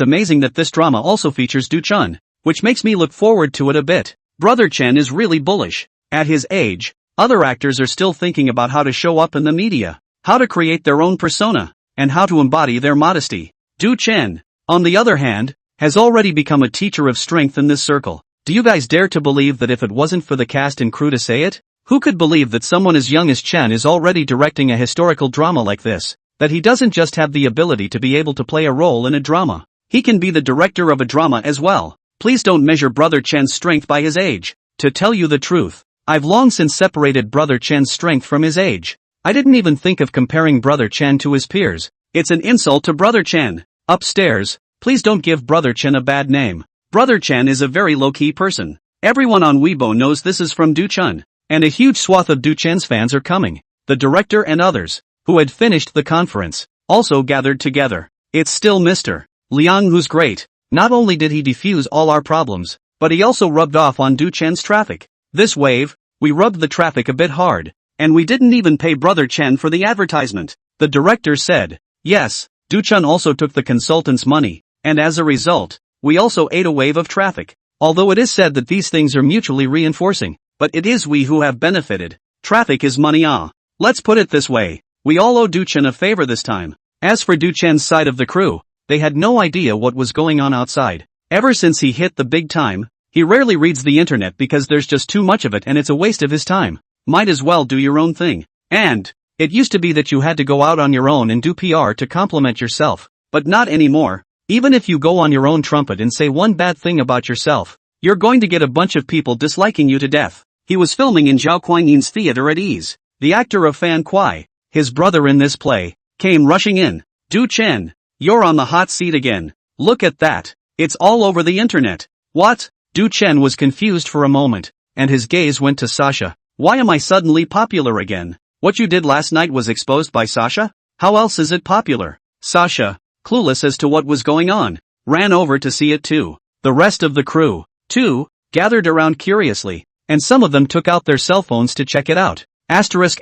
amazing that this drama also features Du-chan, which makes me look forward to it a bit. Brother Chen is really bullish. At his age, other actors are still thinking about how to show up in the media, how to create their own persona, and how to embody their modesty. Du-chan, on the other hand, has already become a teacher of strength in this circle. Do you guys dare to believe that if it wasn't for the cast and crew to say it? Who could believe that someone as young as Chen is already directing a historical drama like this? That he doesn't just have the ability to be able to play a role in a drama. He can be the director of a drama as well. Please don't measure Brother Chen's strength by his age. To tell you the truth, I've long since separated Brother Chen's strength from his age. I didn't even think of comparing Brother Chen to his peers. It's an insult to Brother Chen. Upstairs, please don't give Brother Chen a bad name. Brother Chen is a very low-key person. Everyone on Weibo knows this is from Du-chan. And a huge swath of Du-chan's fans are coming. The director and others, who had finished the conference, also gathered together. It's still Mr. Liang who's great. Not only did he defuse all our problems, but he also rubbed off on Du-chan's traffic. This wave, we rubbed the traffic a bit hard. And we didn't even pay Brother Chen for the advertisement. The director said, yes, Du-chan also took the consultant's money, and as a result, we also ate a wave of traffic. Although it is said that these things are mutually reinforcing, but it is we who have benefited. Traffic is money. Let's put it this way. We all owe Du-chan a favor this time. As for Du-chan's side of the crew, they had no idea what was going on outside. Ever since he hit the big time, he rarely reads the internet because there's just too much of it and it's a waste of his time. Might as well do your own thing. And it used to be that you had to go out on your own and do PR to compliment yourself, but not anymore. Even if you go on your own trumpet and say one bad thing about yourself, you're going to get a bunch of people disliking you to death. He was filming in Zhao Kuainin's theater at ease. The actor of Fan Kuai, his brother in this play, came rushing in. Du-chan, you're on the hot seat again. Look at that. It's all over the internet. What? Du-chan was confused for a moment, and his gaze went to Sasha. Why am I suddenly popular again? What you did last night was exposed by Sasha? How else is it popular? Sasha, clueless as to what was going on, ran over to see it too. The rest of the crew, too, gathered around curiously, and some of them took out their cell phones to check it out. Asterisk.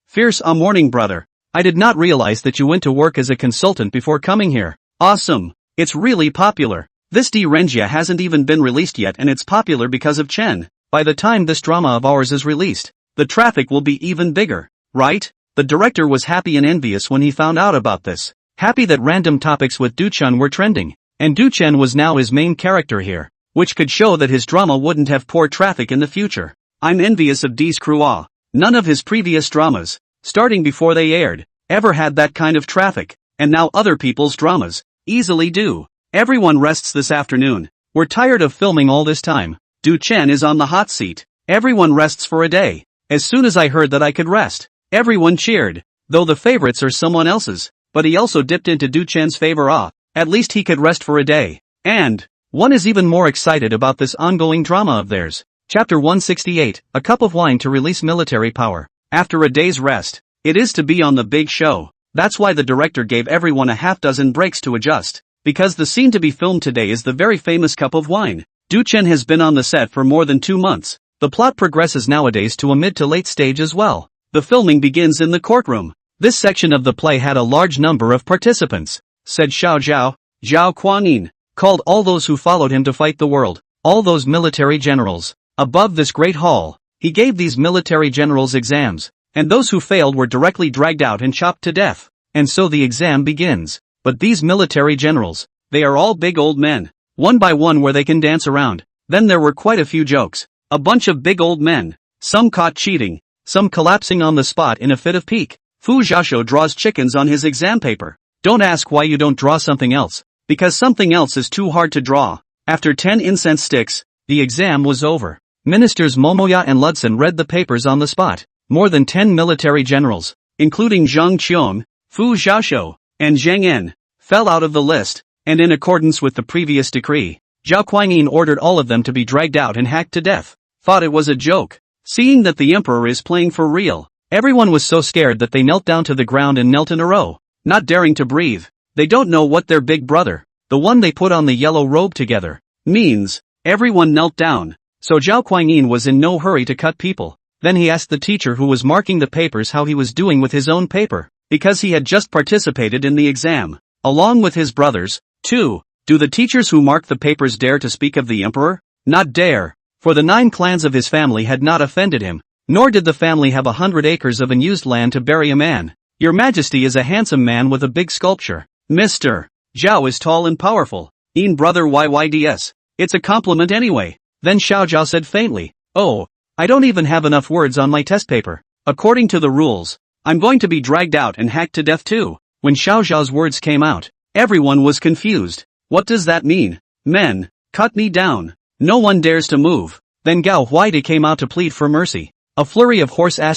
Fierce morning brother. I did not realize that you went to work as a consultant before coming here. Awesome. It's really popular. This D-Rengia hasn't even been released yet and it's popular because of Chen. By the time this drama of ours is released, the traffic will be even bigger, right? The director was happy and envious when he found out about this. Happy that random topics with Du-chan were trending, and Du-chan was now his main character here, which could show that his drama wouldn't have poor traffic in the future. I'm envious of D's crew. None of his previous dramas, starting before they aired, ever had that kind of traffic, and now other people's dramas easily do. Everyone rests this afternoon. We're tired of filming all this time. Du-chan is on the hot seat. Everyone rests for a day. As soon as I heard that I could rest, everyone cheered, though the favorites are someone else's, but he also dipped into Du-chan's favor. At least he could rest for a day. And one is even more excited about this ongoing drama of theirs. Chapter 168, A Cup of Wine to Release Military Power. After a day's rest, it is to be on the big show. That's why the director gave everyone a half-dozen breaks to adjust, because the scene to be filmed today is the very famous cup of wine. Du-chan has been on the set for more than 2 months. The plot progresses nowadays to a mid to late stage as well. The filming begins in the courtroom. This section of the play had a large number of participants, said Zhao Kuanin, called all those who followed him to fight the world, all those military generals. Above this great hall, he gave these military generals exams, and those who failed were directly dragged out and chopped to death. And so the exam begins. But these military generals, they are all big old men, one by one where they can dance around. Then there were quite a few jokes. A bunch of big old men. Some caught cheating. Some collapsing on the spot in a fit of pique. Fu Xiaoshu draws chickens on his exam paper. Don't ask why you don't draw something else. Because something else is too hard to draw. After 10 incense sticks, the exam was over. Ministers Momoya and Ludson read the papers on the spot. More than 10 military generals, including Zhang Qiong, Fu Xiaoshu, and Zhang En, fell out of the list, and in accordance with the previous decree, Zhao Guanyin ordered all of them to be dragged out and hacked to death. Thought it was a joke. Seeing that the emperor is playing for real, everyone was so scared that they knelt down to the ground and knelt in a row, not daring to breathe. They don't know what their big brother, the one they put on the yellow robe together, means. Everyone knelt down, so Zhao Guanyin was in no hurry to cut people. Then he asked the teacher who was marking the papers how he was doing with his own paper, because he had just participated in the exam, along with his brothers, too. Do the teachers who marked the papers dare to speak of the emperor? Not dare, for the 9 clans of his family had not offended him, nor did the family have 100 acres of unused land to bury a man. Your Majesty is a handsome man with a big sculpture. Mr. Zhao is tall and powerful. Brother YYDS. It's a compliment anyway. Then Xiao Zhao said faintly, oh, I don't even have enough words on my test paper. According to the rules, I'm going to be dragged out and hacked to death too. When Xiao Zhao's words came out, everyone was confused. What does that mean? Men, cut me down. No one dares to move. Then Gao Huaidi came out to plead for mercy. A flurry of horse and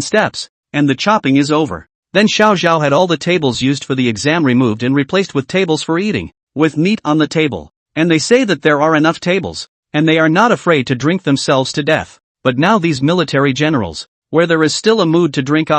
steps, and the chopping is over. Then Xiao Zhao had all the tables used for the exam removed and replaced with tables for eating, with meat on the table. And they say that there are enough tables, and they are not afraid to drink themselves to death. But now these military generals, where there is still a mood to drink,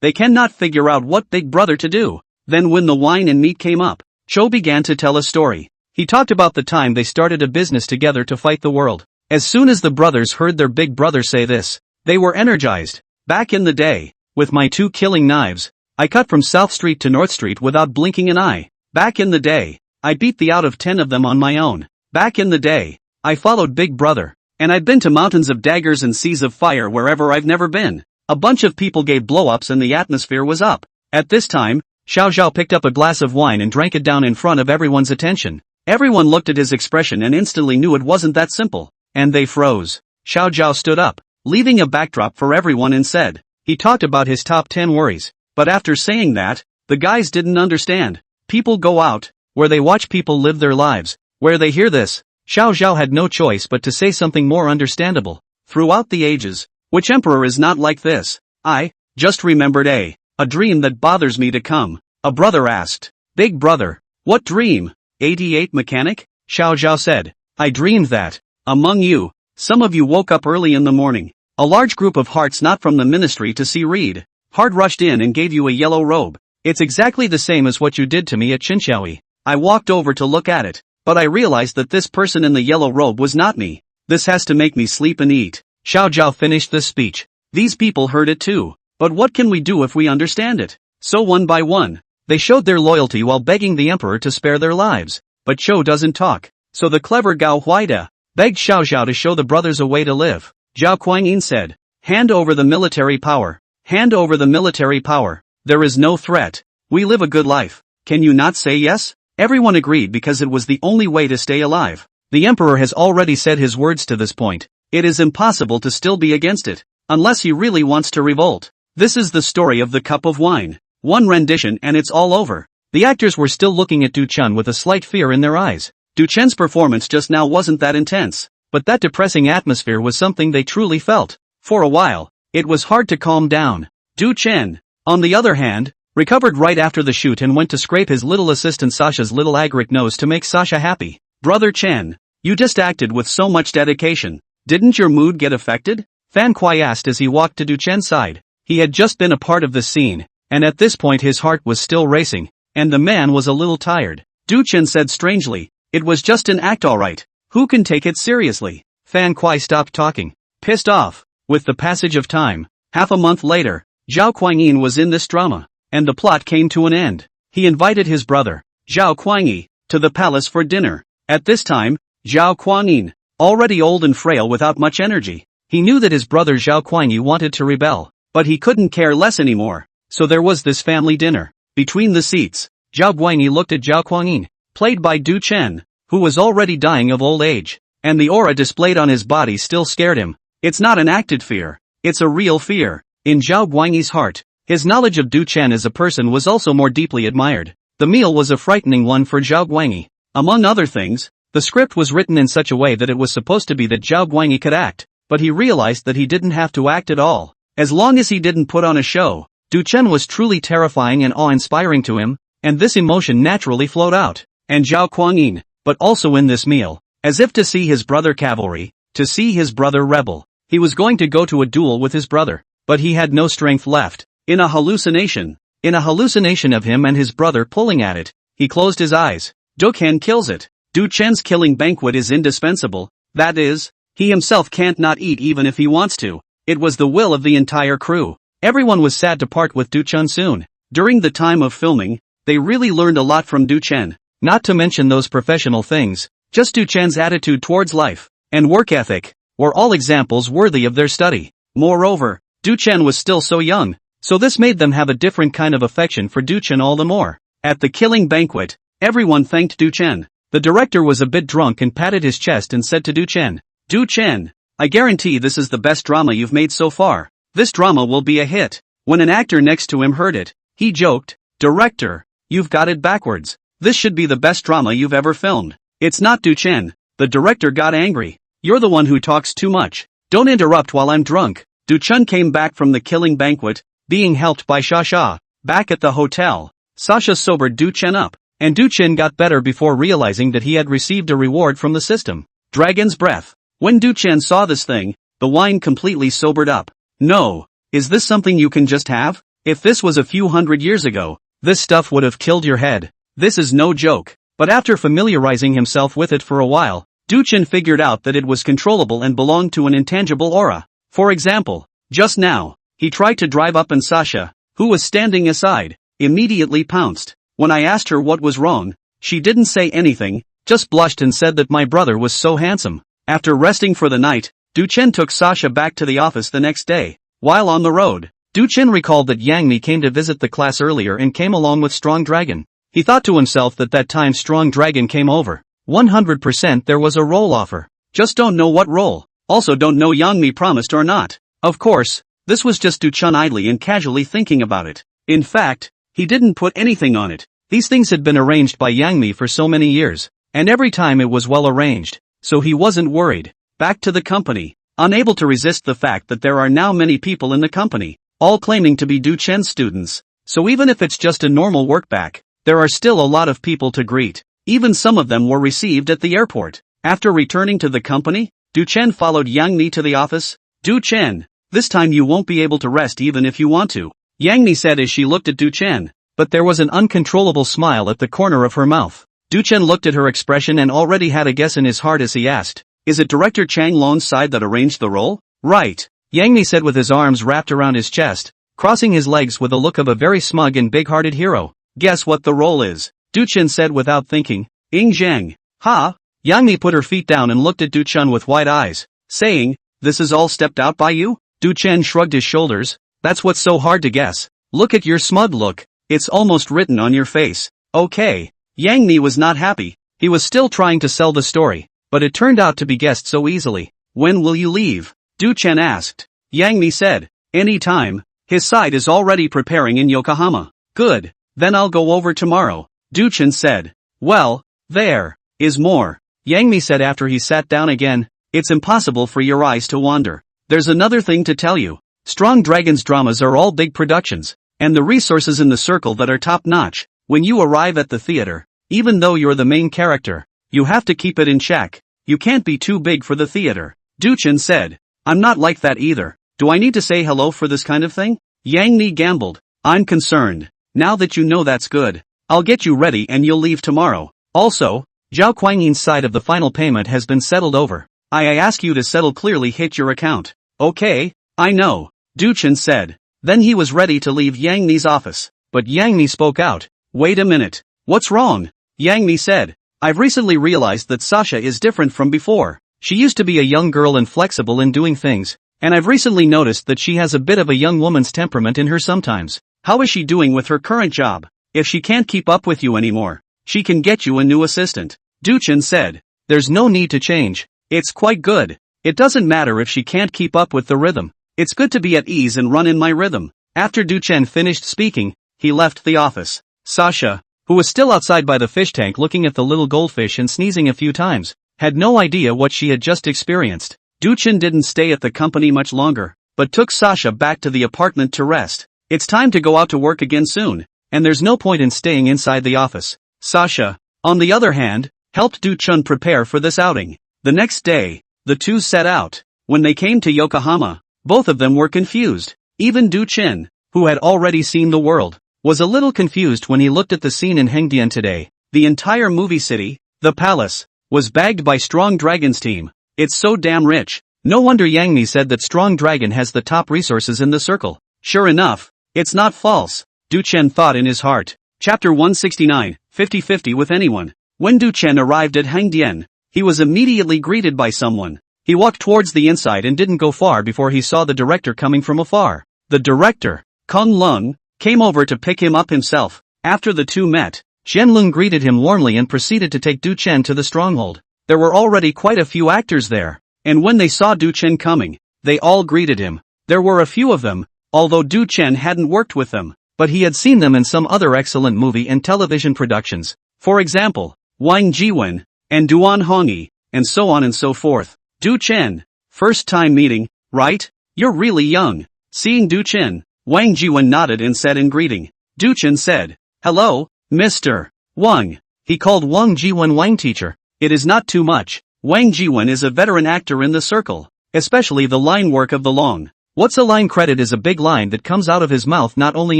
they cannot figure out what big brother to do. Then when the wine and meat came up, Cho began to tell a story. He talked about the time they started a business together to fight the world. As soon as the brothers heard their big brother say this, they were energized. Back in the day, with my 2 killing knives, I cut from South Street to North Street without blinking an eye. Back in the day, I beat the out of 10 of them on my own. Back in the day, I followed Big Brother, and I've been to mountains of daggers and seas of fire wherever I've never been. A bunch of people gave blow-ups and the atmosphere was up. At this time, Xiao Zhao picked up a glass of wine and drank it down in front of everyone's attention. Everyone looked at his expression and instantly knew it wasn't that simple, and they froze. Xiao Zhao stood up, leaving a backdrop for everyone and said, he talked about his top 10 worries, but after saying that, the guys didn't understand. People go out, where they watch people live their lives, where they hear this. Xiao Zhao had no choice but to say something more understandable. Throughout the ages, which emperor is not like this? I just remembered a dream that bothers me to come. A brother asked, Big Brother, what dream? 88 mechanic? Xiao Zhao said, I dreamed that, among you, some of you woke up early in the morning. A large group of hearts not from the ministry to see read. Hard rushed in and gave you a yellow robe. It's exactly the same as what you did to me at Qinxiaoyi. I walked over to look at it, but I realized that this person in the yellow robe was not me. This has to make me sleep and eat. Xiao Zhao finished the speech. These people heard it too. But what can we do if we understand it? So one by one, they showed their loyalty while begging the emperor to spare their lives. But Cho doesn't talk. So the clever Gao Huaida begged Xiao Zhao to show the brothers a way to live. Zhao Guanyin said, hand over the military power. Hand over the military power. There is no threat. We live a good life. Can you not say yes? Everyone agreed because it was the only way to stay alive. The emperor has already said his words to this point. It is impossible to still be against it, unless he really wants to revolt. This is the story of the cup of wine. One rendition and it's all over. The actors were still looking at Du Chun with a slight fear in their eyes. Du Chen's performance just now wasn't that intense, but that depressing atmosphere was something they truly felt. For a while, it was hard to calm down. Du Chen, on the other hand, recovered right after the shoot and went to scrape his little assistant Sasha's little agaric nose to make Sasha happy. Brother Chen, you just acted with so much dedication. Didn't your mood get affected? Fan Kuai asked as he walked to Du Chen's side. He had just been a part of this scene, and at this point his heart was still racing, and the man was a little tired. Du Chen said strangely, it was just an act alright. Who can take it seriously? Fan Kuai stopped talking, pissed off. With the passage of time, half a month later, Zhao Guanyin was in this drama, and the plot came to an end. He invited his brother, Zhao Guanyi, to the palace for dinner. At this time, Zhao Guanyin, already old and frail without much energy, he knew that his brother Zhao Guanyi wanted to rebel, but he couldn't care less anymore. So there was this family dinner. Between the seats, Zhao Guanyi looked at Zhao Guanyin, played by Du Chen, who was already dying of old age, and the aura displayed on his body still scared him. It's not an acted fear. It's a real fear. In Zhao Guanyi's heart, his knowledge of Du Chen as a person was also more deeply admired. The meal was a frightening one for Zhao Guanyi. Among other things, the script was written in such a way that it was supposed to be that Zhao Guanyi could act, but he realized that he didn't have to act at all. As long as he didn't put on a show, Du Chen was truly terrifying and awe-inspiring to him, and this emotion naturally flowed out. And Zhao Guanyin, but also in this meal, as if to see his brother cavalry, to see his brother rebel. He was going to go to a duel with his brother, but he had no strength left. In a hallucination of him and his brother pulling at it, he closed his eyes. Du Chen kills it. Du Chen's killing banquet is indispensable, that is, he himself can't not eat even if he wants to. It was the will of the entire crew. Everyone was sad to part with Du Chen soon. During the time of filming, they really learned a lot from Du Chen, not to mention those professional things. Just Du Chen's attitude towards life and work ethic were all examples worthy of their study. Moreover, Du Chen was still so young, so this made them have a different kind of affection for Du Chen all the more. At the killing banquet, everyone thanked Du Chen. The director was a bit drunk and patted his chest and said to Du Chen, "Du Chen, I guarantee this is the best drama you've made so far. This drama will be a hit." When an actor next to him heard it, he joked, "Director, you've got it backwards. This should be the best drama you've ever filmed." "It's not, Du Chen." The director got angry. "You're the one who talks too much. Don't interrupt while I'm drunk." Du Chen came back from the killing banquet, being helped by Sasha. Back at the hotel, Sasha sobered Du Chen up, and Du Chen got better before realizing that he had received a reward from the system. Dragon's breath. When Du Chen saw this thing, the wine completely sobered up. "No, is this something you can just have? If this was a few hundred years ago, this stuff would have killed your head. This is no joke." But after familiarizing himself with it for a while, Du Chen figured out that it was controllable and belonged to an intangible aura. For example, just now, he tried to drive up and Sasha, who was standing aside, immediately pounced. When I asked her what was wrong, she didn't say anything, just blushed and said that my brother was so handsome. After resting for the night, Du Chen took Sasha back to the office the next day. While on the road, Du Chen recalled that Yang Mi came to visit the class earlier and came along with Strong Dragon. He thought to himself that time Strong Dragon came over, 100% there was a role offer. Just don't know what role. Also don't know Yang Mi promised or not. Of course, this was just Du Chen idly and casually thinking about it. In fact, he didn't put anything on it. These things had been arranged by Yang Mi for so many years, and every time it was well arranged, so he wasn't worried. Back to the company, unable to resist the fact that there are now many people in the company, all claiming to be Du Chen's students. So even if it's just a normal workback, there are still a lot of people to greet. Even some of them were received at the airport. After returning to the company, Du Chen followed Yang Mi to the office. "Du Chen, this time you won't be able to rest even if you want to," Yang Mi said as she looked at Du Chen, but there was an uncontrollable smile at the corner of her mouth. Du Chen looked at her expression and already had a guess in his heart as he asked, "Is it Director Chang Lon's side that arranged the role?" "Right," Yang Mi said with his arms wrapped around his chest, crossing his legs with a look of a very smug and big-hearted hero. "Guess what the role is?" Du Chen said without thinking. "Ying Zhang." "Ha?" Yang Mi put her feet down and looked at Du Chen with wide eyes, saying, "This is all stepped out by you?" Du Chen shrugged his shoulders. "That's what's so hard to guess. Look at your smug look. It's almost written on your face." "Okay." Yang Mi was not happy. He was still trying to sell the story, but it turned out to be guessed so easily. "When will you leave?" Du Chen asked. Yang Mi said, "Any time. His side is already preparing in Yokohama." "Good. Then I'll go over tomorrow," Du Chen said. "Well, there is more," Yang Mi said after he sat down again. "It's impossible for your eyes to wander. There's another thing to tell you. Strong Dragon's dramas are all big productions, and the resources in the circle that are top-notch. When you arrive at the theater, even though you're the main character, you have to keep it in check. You can't be too big for the theater." Du Chen said. "I'm not like that either. Do I need to say hello for this kind of thing?" Yang Mi gambled. "I'm concerned. Now that you know that's good. I'll get you ready and you'll leave tomorrow. Also, Zhao Guanyin's side of the final payment has been settled over. I ask you to settle clearly hit your account." "Okay, I know," Du Chen said. Then he was ready to leave Yang Mi's office, but Yang Mi spoke out. "Wait a minute. What's wrong?" Yang Mi said. "I've recently realized that Sasha is different from before. She used to be a young girl and flexible in doing things, and I've recently noticed that she has a bit of a young woman's temperament in her sometimes. How is she doing with her current job? If she can't keep up with you anymore, she can get you a new assistant." Du Chen said. "There's no need to change. It's quite good. It doesn't matter if she can't keep up with the rhythm. It's good to be at ease and run in my rhythm. After Du-chen finished speaking, he left the office. Sasha, who was still outside by the fish tank looking at the little goldfish and sneezing a few times, had no idea what she had just experienced. Du-chen didn't stay at the company much longer, but took Sasha back to the apartment to rest. It's time to go out to work again soon, and there's no point in staying inside the office. Sasha, on the other hand, helped Du-chen prepare for this outing. The next day, the two set out. When they came to Yokohama, both of them were confused. Even Du-chen, who had already seen the world, was a little confused when he looked at the scene in Hengdian today. The entire movie city, the palace, was bagged by Strong Dragon's team. It's so damn rich. No wonder Yang Mi said that Strong Dragon has the top resources in the circle. Sure enough, it's not false, Du-chen thought in his heart. Chapter 169, 50-50 with anyone. When Du-chen arrived at Hengdian, he was immediately greeted by someone. He walked towards the inside and didn't go far before he saw the director coming from afar. The director, Kung Lung, came over to pick him up himself. After the two met, Zhenlong greeted him warmly and proceeded to take Du-chen to the stronghold. There were already quite a few actors there, and when they saw Du-chen coming, they all greeted him. There were a few of them, although Du-chen hadn't worked with them, but he had seen them in some other excellent movie and television productions. For example, Wang Jiwen, and Duan Hongyi, and so on and so forth. Du-chen, first time meeting, right? You're really young. Seeing Du-chen, Wang Jiwen nodded and said in greeting. Du-chen said, "Hello, Mr. Wang." He called Wang Jiwen Wang teacher. It is not too much. Wang Jiwen is a veteran actor in the circle, especially the line work of the long. What's a line credit is a big line that comes out of his mouth not only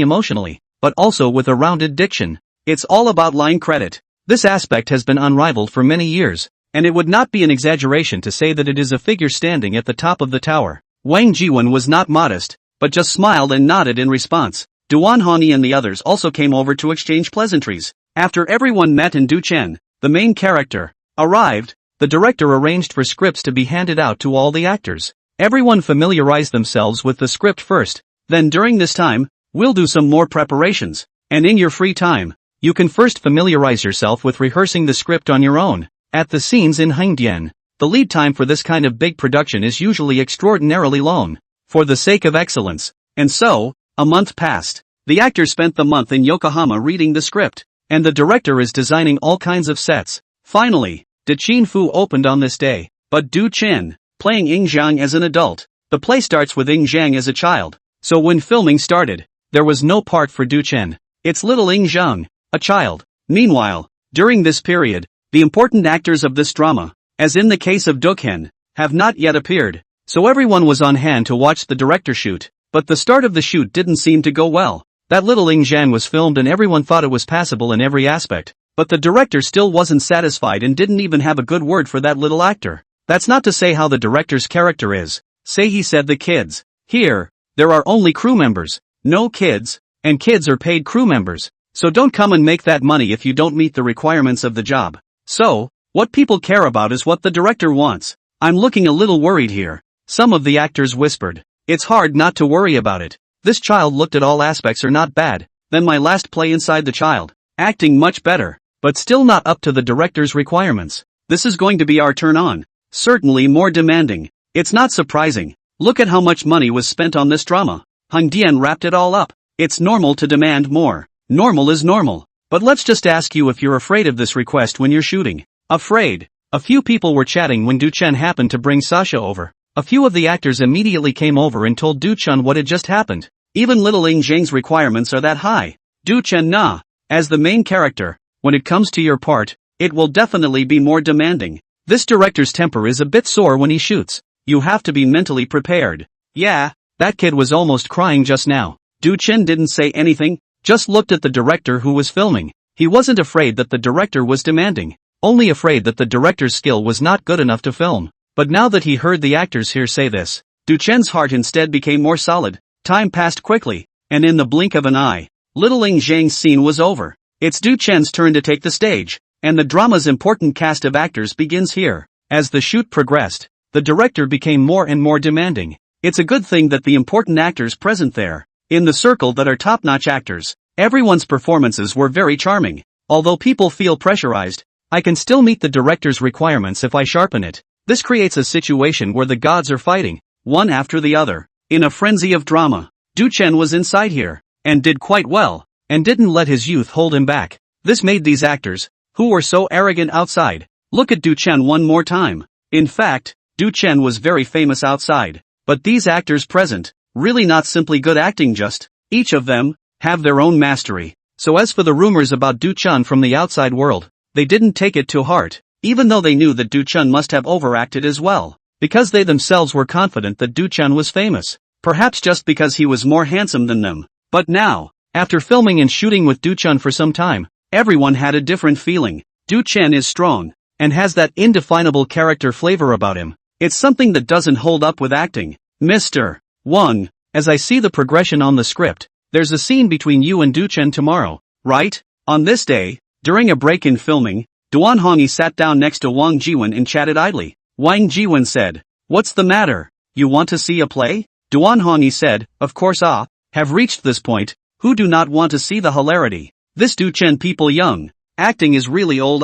emotionally, but also with a rounded diction. It's all about line credit. This aspect has been unrivaled for many years, and it would not be an exaggeration to say that it is a figure standing at the top of the tower. Wang Jiwen was not modest, but just smiled and nodded in response. Duan Hongyi and the others also came over to exchange pleasantries. After everyone met and Du-chen, the main character, arrived, the director arranged for scripts to be handed out to all the actors. Everyone familiarized themselves with the script first, then during this time, we'll do some more preparations, and in your free time, you can first familiarize yourself with rehearsing the script on your own. At the scenes in Hengdian, the lead time for this kind of big production is usually extraordinarily long, for the sake of excellence, and so, a month passed. The actors spent the month in Yokohama reading the script, and the director is designing all kinds of sets. Finally, Daqin Fu opened on this day, but Du-chen, playing Ying Zhang as an adult. The play starts with Ying Zhang as a child, so when filming started, there was no part for Du-chen. It's little Ying Zhang, a child. Meanwhile, during this period, the important actors of this drama, as in the case of Dokhen, have not yet appeared, so everyone was on hand to watch the director shoot, but the start of the shoot didn't seem to go well. That little Ying Zhang was filmed and everyone thought it was passable in every aspect. But the director still wasn't satisfied and didn't even have a good word for that little actor. That's not to say how the director's character is. Say he said the kids. Here, there are only crew members, no kids, and kids are paid crew members. So don't come and make that money if you don't meet the requirements of the job. So, what people care about is what the director wants. I'm looking a little worried here. Some of the actors whispered. It's hard not to worry about it. This child looked at all aspects are not bad. Then my last play inside the child. Acting much better. But still not up to the director's requirements. This is going to be our turn on. Certainly more demanding. It's not surprising. Look at how much money was spent on this drama. Hengdian wrapped it all up. It's normal to demand more. Normal is normal. But let's just ask you if you're afraid of this request when you're shooting. Afraid. A few people were chatting when Du-chen happened to bring Sasha over. A few of the actors immediately came over and told Du-chen what had just happened. Even little Ying Zhang's requirements are that high. Du-chen nah. As the main character, when it comes to your part, it will definitely be more demanding. This director's temper is a bit sore when he shoots. You have to be mentally prepared. Yeah, that kid was almost crying just now. Du-chen didn't say anything, just looked at the director who was filming. He wasn't afraid that the director was demanding, only afraid that the director's skill was not good enough to film. But now that he heard the actors here say this, Du-chen's heart instead became more solid. Time passed quickly, and in the blink of an eye, little Ying Zhang's scene was over. It's Du-chen's turn to take the stage, and the drama's important cast of actors begins here. As the shoot progressed, the director became more and more demanding. It's a good thing that the important actors present there, in the circle that are top-notch actors, everyone's performances were very charming. Although people feel pressurized, I can still meet the director's requirements if I sharpen it. This creates a situation where the gods are fighting, one after the other, in a frenzy of drama. Du Chen was inside here, and did quite well, and didn't let his youth hold him back. This made these actors, who were so arrogant outside, look at Du Chen one more time. In fact, Du Chen was very famous outside, but these actors present, really not simply good acting, just, each of them, have their own mastery. So as for the rumors about Du Chen from the outside world, they didn't take it to heart, even though they knew that Du Chen must have overacted as well, because they themselves were confident that Du Chen was famous, perhaps just because he was more handsome than them. But now, after filming and shooting with Du Chen for some time, everyone had a different feeling. Du Chen is strong, and has that indefinable character flavor about him. It's something that doesn't hold up with acting. Mr. Wang, as I see the progression on the script, there's a scene between you and Du Chen tomorrow, right? On this day, during a break in filming, Duan Hongyi sat down next to Wang Jiwen and chatted idly. Wang Jiwen said, "What's the matter? You want to see a play?" Duan Hongyi said, "Of course, have reached this point, who do not want to see the hilarity? This Du Chen people young, acting is really old,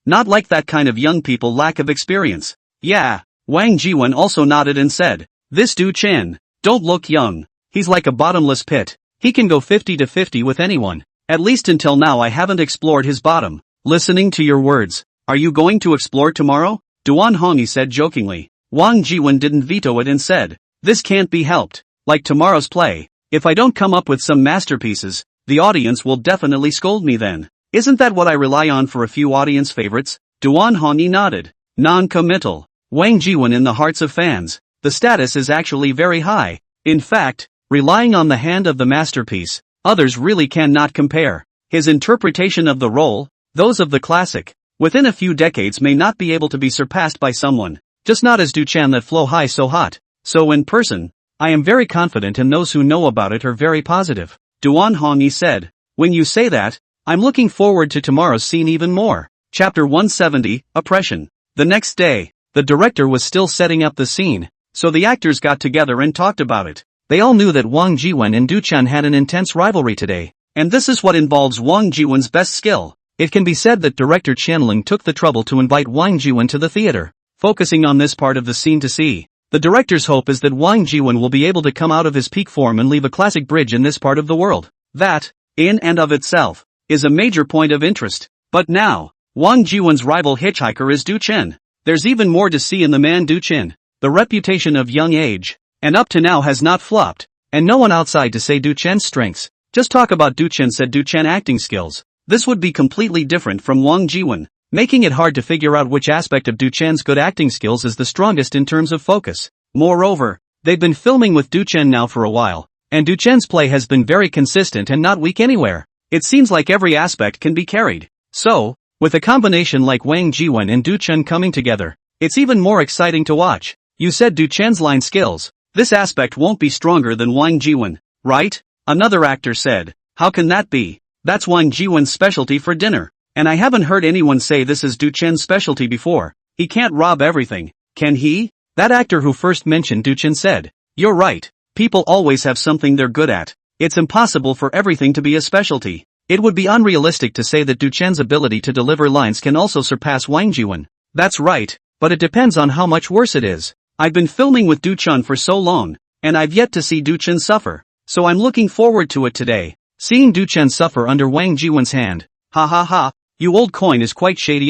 not like that kind of young people lack of experience." Yeah, Wang Jiwen also nodded and said, "This Du Chen, don't look young, he's like a bottomless pit, he can go 50 to 50 with anyone, at least until now I haven't explored his bottom." Listening to your words, are you going to explore tomorrow? Duan Hongyi said jokingly. Wang Jiwen didn't veto it and said, "This can't be helped, like tomorrow's play, if I don't come up with some masterpieces, the audience will definitely scold me then. Isn't that what I rely on for a few audience favorites?" Duan Hongyi nodded. Non-committal. Wang Jiwen in the hearts of fans, the status is actually very high. In fact, relying on the hand of the masterpiece, others really cannot compare. His interpretation of the role, those of the classic, within a few decades may not be able to be surpassed by someone, just not as Du Chen that flow high so hot. So in person, I am very confident and those who know about it are very positive. Duan Hongyi said, "When you say that, I'm looking forward to tomorrow's scene even more." Chapter 170, Oppression. The next day, the director was still setting up the scene, so the actors got together and talked about it. They all knew that Wang Jiwen and Du Chen had an intense rivalry today, and this is what involves Wang Jiwen's best skill. It can be said that director Qianling took the trouble to invite Wang Jiwen to the theater, focusing on this part of the scene to see. The director's hope is that Wang Jiwen will be able to come out of his peak form and leave a classic bridge in this part of the world. That, in and of itself, is a major point of interest. But now, Wang Jiwen's rival hitchhiker is Du Chen. There's even more to see in the man Du Chen. The reputation of young age, and up to now has not flopped, and no one outside to say Du Chen's strengths. Just talk about Du Chen said Du Chen acting skills. This would be completely different from Wang Jiwen, making it hard to figure out which aspect of Du Chen's good acting skills is the strongest in terms of focus. Moreover, they've been filming with Du Chen now for a while, and Du Chen's play has been very consistent and not weak anywhere. It seems like every aspect can be carried. So, with a combination like Wang Jiwen and Du Chen coming together, it's even more exciting to watch. You said Du Chen's line skills. This aspect won't be stronger than Wang Jiwen, right? Another actor said. How can that be? That's Wang Jiwen's specialty for dinner, and I haven't heard anyone say this is Du Chen's specialty before. He can't rob everything, can he? That actor who first mentioned Du Chen said. You're right, people always have something they're good at. It's impossible for everything to be a specialty. It would be unrealistic to say that Du Chen's ability to deliver lines can also surpass Wang Jiwen. That's right, but it depends on how much worse it is. I've been filming with Du Chen for so long, and I've yet to see Du Chen suffer, so I'm looking forward to it today. Seeing Du Chen suffer under Wang Jiwen's hand. Ha ha ha, you old coin is quite shady.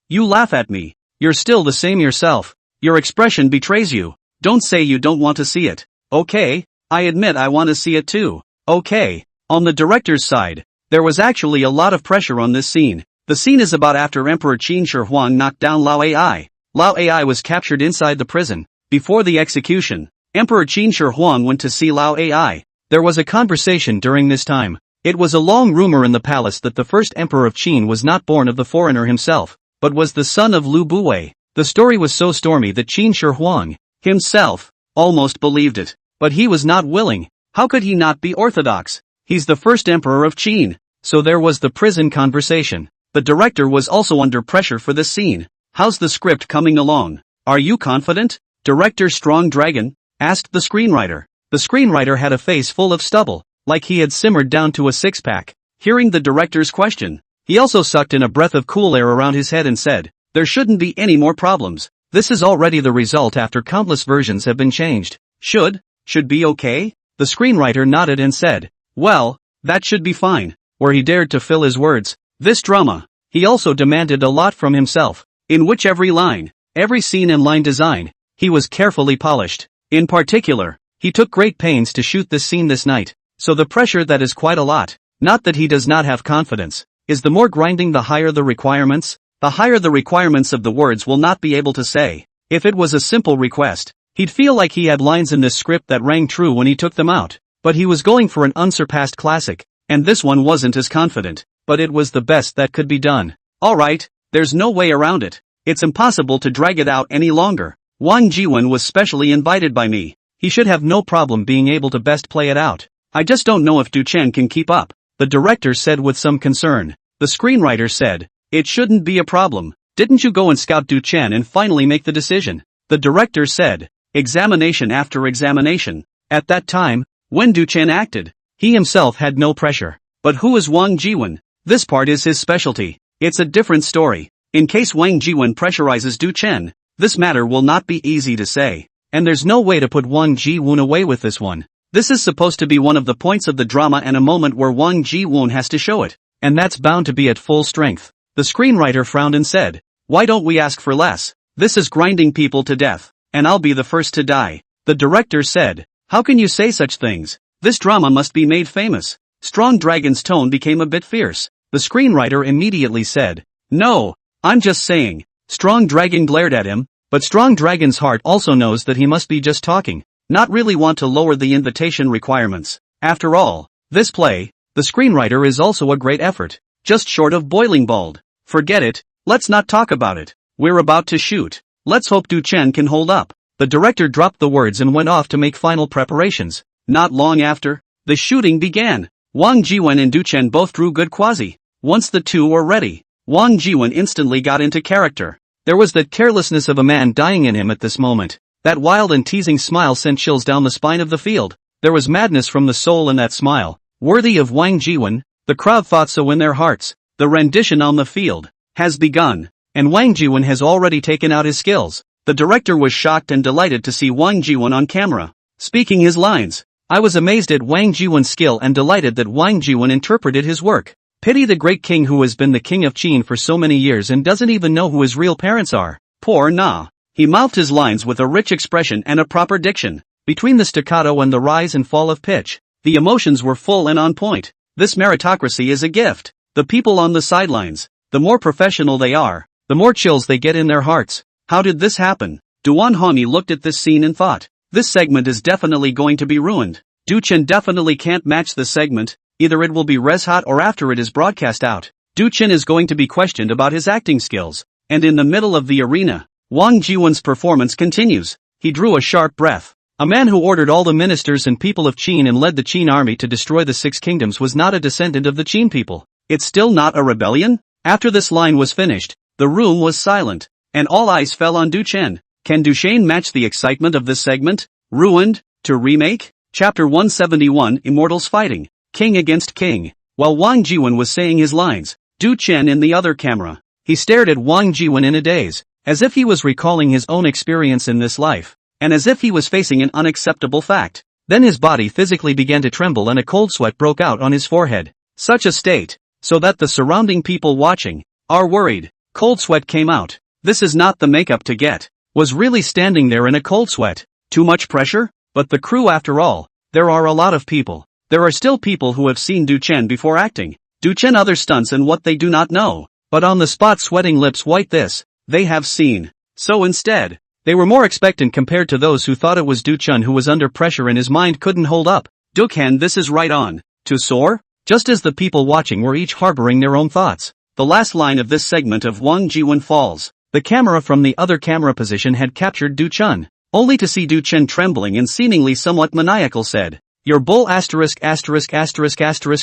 You laugh at me. You're still the same yourself. Your expression betrays you. Don't say you don't want to see it. Okay, I admit I want to see it too. Okay. On the director's side, there was actually a lot of pressure on this scene. The scene is about after Emperor Qin Shi Huang knocked down Lao Ai. Lao Ai was captured inside the prison. Before the execution, Emperor Qin Shi Huang went to see Lao Ai. There was a conversation during this time. It was a long rumor in the palace that the first emperor of Qin was not born of the foreigner himself, but was the son of Lu Buwei. The story was so stormy that Qin Shi Huang, himself, almost believed it. But he was not willing. How could he not be orthodox? He's the first emperor of Qin. So there was the prison conversation. The director was also under pressure for this scene. How's the script coming along? Are you confident? Director Strong Dragon asked the screenwriter. The screenwriter had a face full of stubble, like he had simmered down to a six-pack. Hearing the director's question, he also sucked in a breath of cool air around his head and said, there shouldn't be any more problems. This is already the result after countless versions have been changed. Should be okay? The screenwriter nodded and said, well, that should be fine. Where he dared to fill his words. This drama. He also demanded a lot from himself, in which every line, every scene and line design, he was carefully polished. In particular, he took great pains to shoot this scene this night, so the pressure that is quite a lot, not that he does not have confidence, is the more grinding the higher the requirements of the words will not be able to say. If it was a simple request, he'd feel like he had lines in this script that rang true when he took them out, but he was going for an unsurpassed classic, and this one wasn't as confident. But it was the best that could be done. Alright, there's no way around it. It's impossible to drag it out any longer. Wang Jiwen was specially invited by me. He should have no problem being able to best play it out. I just don't know if Du Chen can keep up, the director said with some concern. The screenwriter said, it shouldn't be a problem. Didn't you go and scout Du Chen and finally make the decision? The director said, examination after examination. At that time, when Du Chen acted, he himself had no pressure. But who is Wang Jiwen? This part is his specialty. It's a different story. In case Wang Jiwen pressurizes Du Chen, this matter will not be easy to say. And there's no way to put Wang Jiwen away with this one. This is supposed to be one of the points of the drama and a moment where Wang Jiwen has to show it. And that's bound to be at full strength. The screenwriter frowned and said, why don't we ask for less? This is grinding people to death, and I'll be the first to die. The director said, how can you say such things? This drama must be made famous. Strong Dragon's tone became a bit fierce. The screenwriter immediately said, no, I'm just saying. Strong Dragon glared at him, but Strong Dragon's heart also knows that he must be just talking, not really want to lower the invitation requirements. After all, this play, the screenwriter is also a great effort, just short of boiling bald. Forget it, let's not talk about it. We're about to shoot. Let's hope Du Chen can hold up. The director dropped the words and went off to make final preparations. Not long after, the shooting began. Wang Jiwen and Du Chen both drew good quasi. Once the two were ready, Wang Jiwen instantly got into character. There was that carelessness of a man dying in him at this moment. That wild and teasing smile sent chills down the spine of the field. There was madness from the soul in that smile. Worthy of Wang Jiwen, the crowd thought so in their hearts. The rendition on the field has begun, and Wang Jiwen has already taken out his skills. The director was shocked and delighted to see Wang Jiwen on camera, speaking his lines. I was amazed at Wang Jiwen's skill and delighted that Wang Jiwen interpreted his work. Pity the great king who has been the king of Qin for so many years and doesn't even know who his real parents are. Poor Na. He mouthed his lines with a rich expression and a proper diction. Between the staccato and the rise and fall of pitch, the emotions were full and on point. This meritocracy is a gift. The people on the sidelines, the more professional they are, the more chills they get in their hearts. How did this happen? Duan Hongyi looked at this scene and thought, this segment is definitely going to be ruined. Du Chen definitely can't match this segment. Either it will be res hot or after it is broadcast out, Du Chen is going to be questioned about his acting skills. And in the middle of the arena, Wang Jiwen's performance continues. He drew a sharp breath. A man who ordered all the ministers and people of Qin and led the Qin army to destroy the Six Kingdoms was not a descendant of the Qin people. It's still not a rebellion? After this line was finished, the room was silent, and all eyes fell on Du Chen. Can Du Chen match the excitement of this segment? Ruined? To remake? Chapter 171 Immortals Fighting. King against king. While Wang Jiwen was saying his lines, Du Chen in the other camera, he stared at Wang Jiwen in a daze, as if he was recalling his own experience in this life, and as if he was facing an unacceptable fact. Then his body physically began to tremble and a cold sweat broke out on his forehead. Such a state, so that the surrounding people watching are worried. Cold sweat came out. This is not the makeup to get. Was really standing there in a cold sweat. Too much pressure? But the crew after all, there are a lot of people. There are still people who have seen Du Chen before acting. Du Chen other stunts and what they do not know. But on the spot sweating lips white this, they have seen. So instead, they were more expectant compared to those who thought it was Du Chen who was under pressure and his mind couldn't hold up. Du Chen, this is right on. To soar? Just as the people watching were each harboring their own thoughts. The last line of this segment of Wang Jiwen falls. The camera from the other camera position had captured Du Chen, only to see Du Chen trembling and seemingly somewhat maniacal said, your bull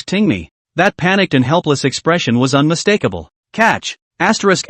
ting me. That panicked and helpless expression was unmistakable. Catch. Absolute.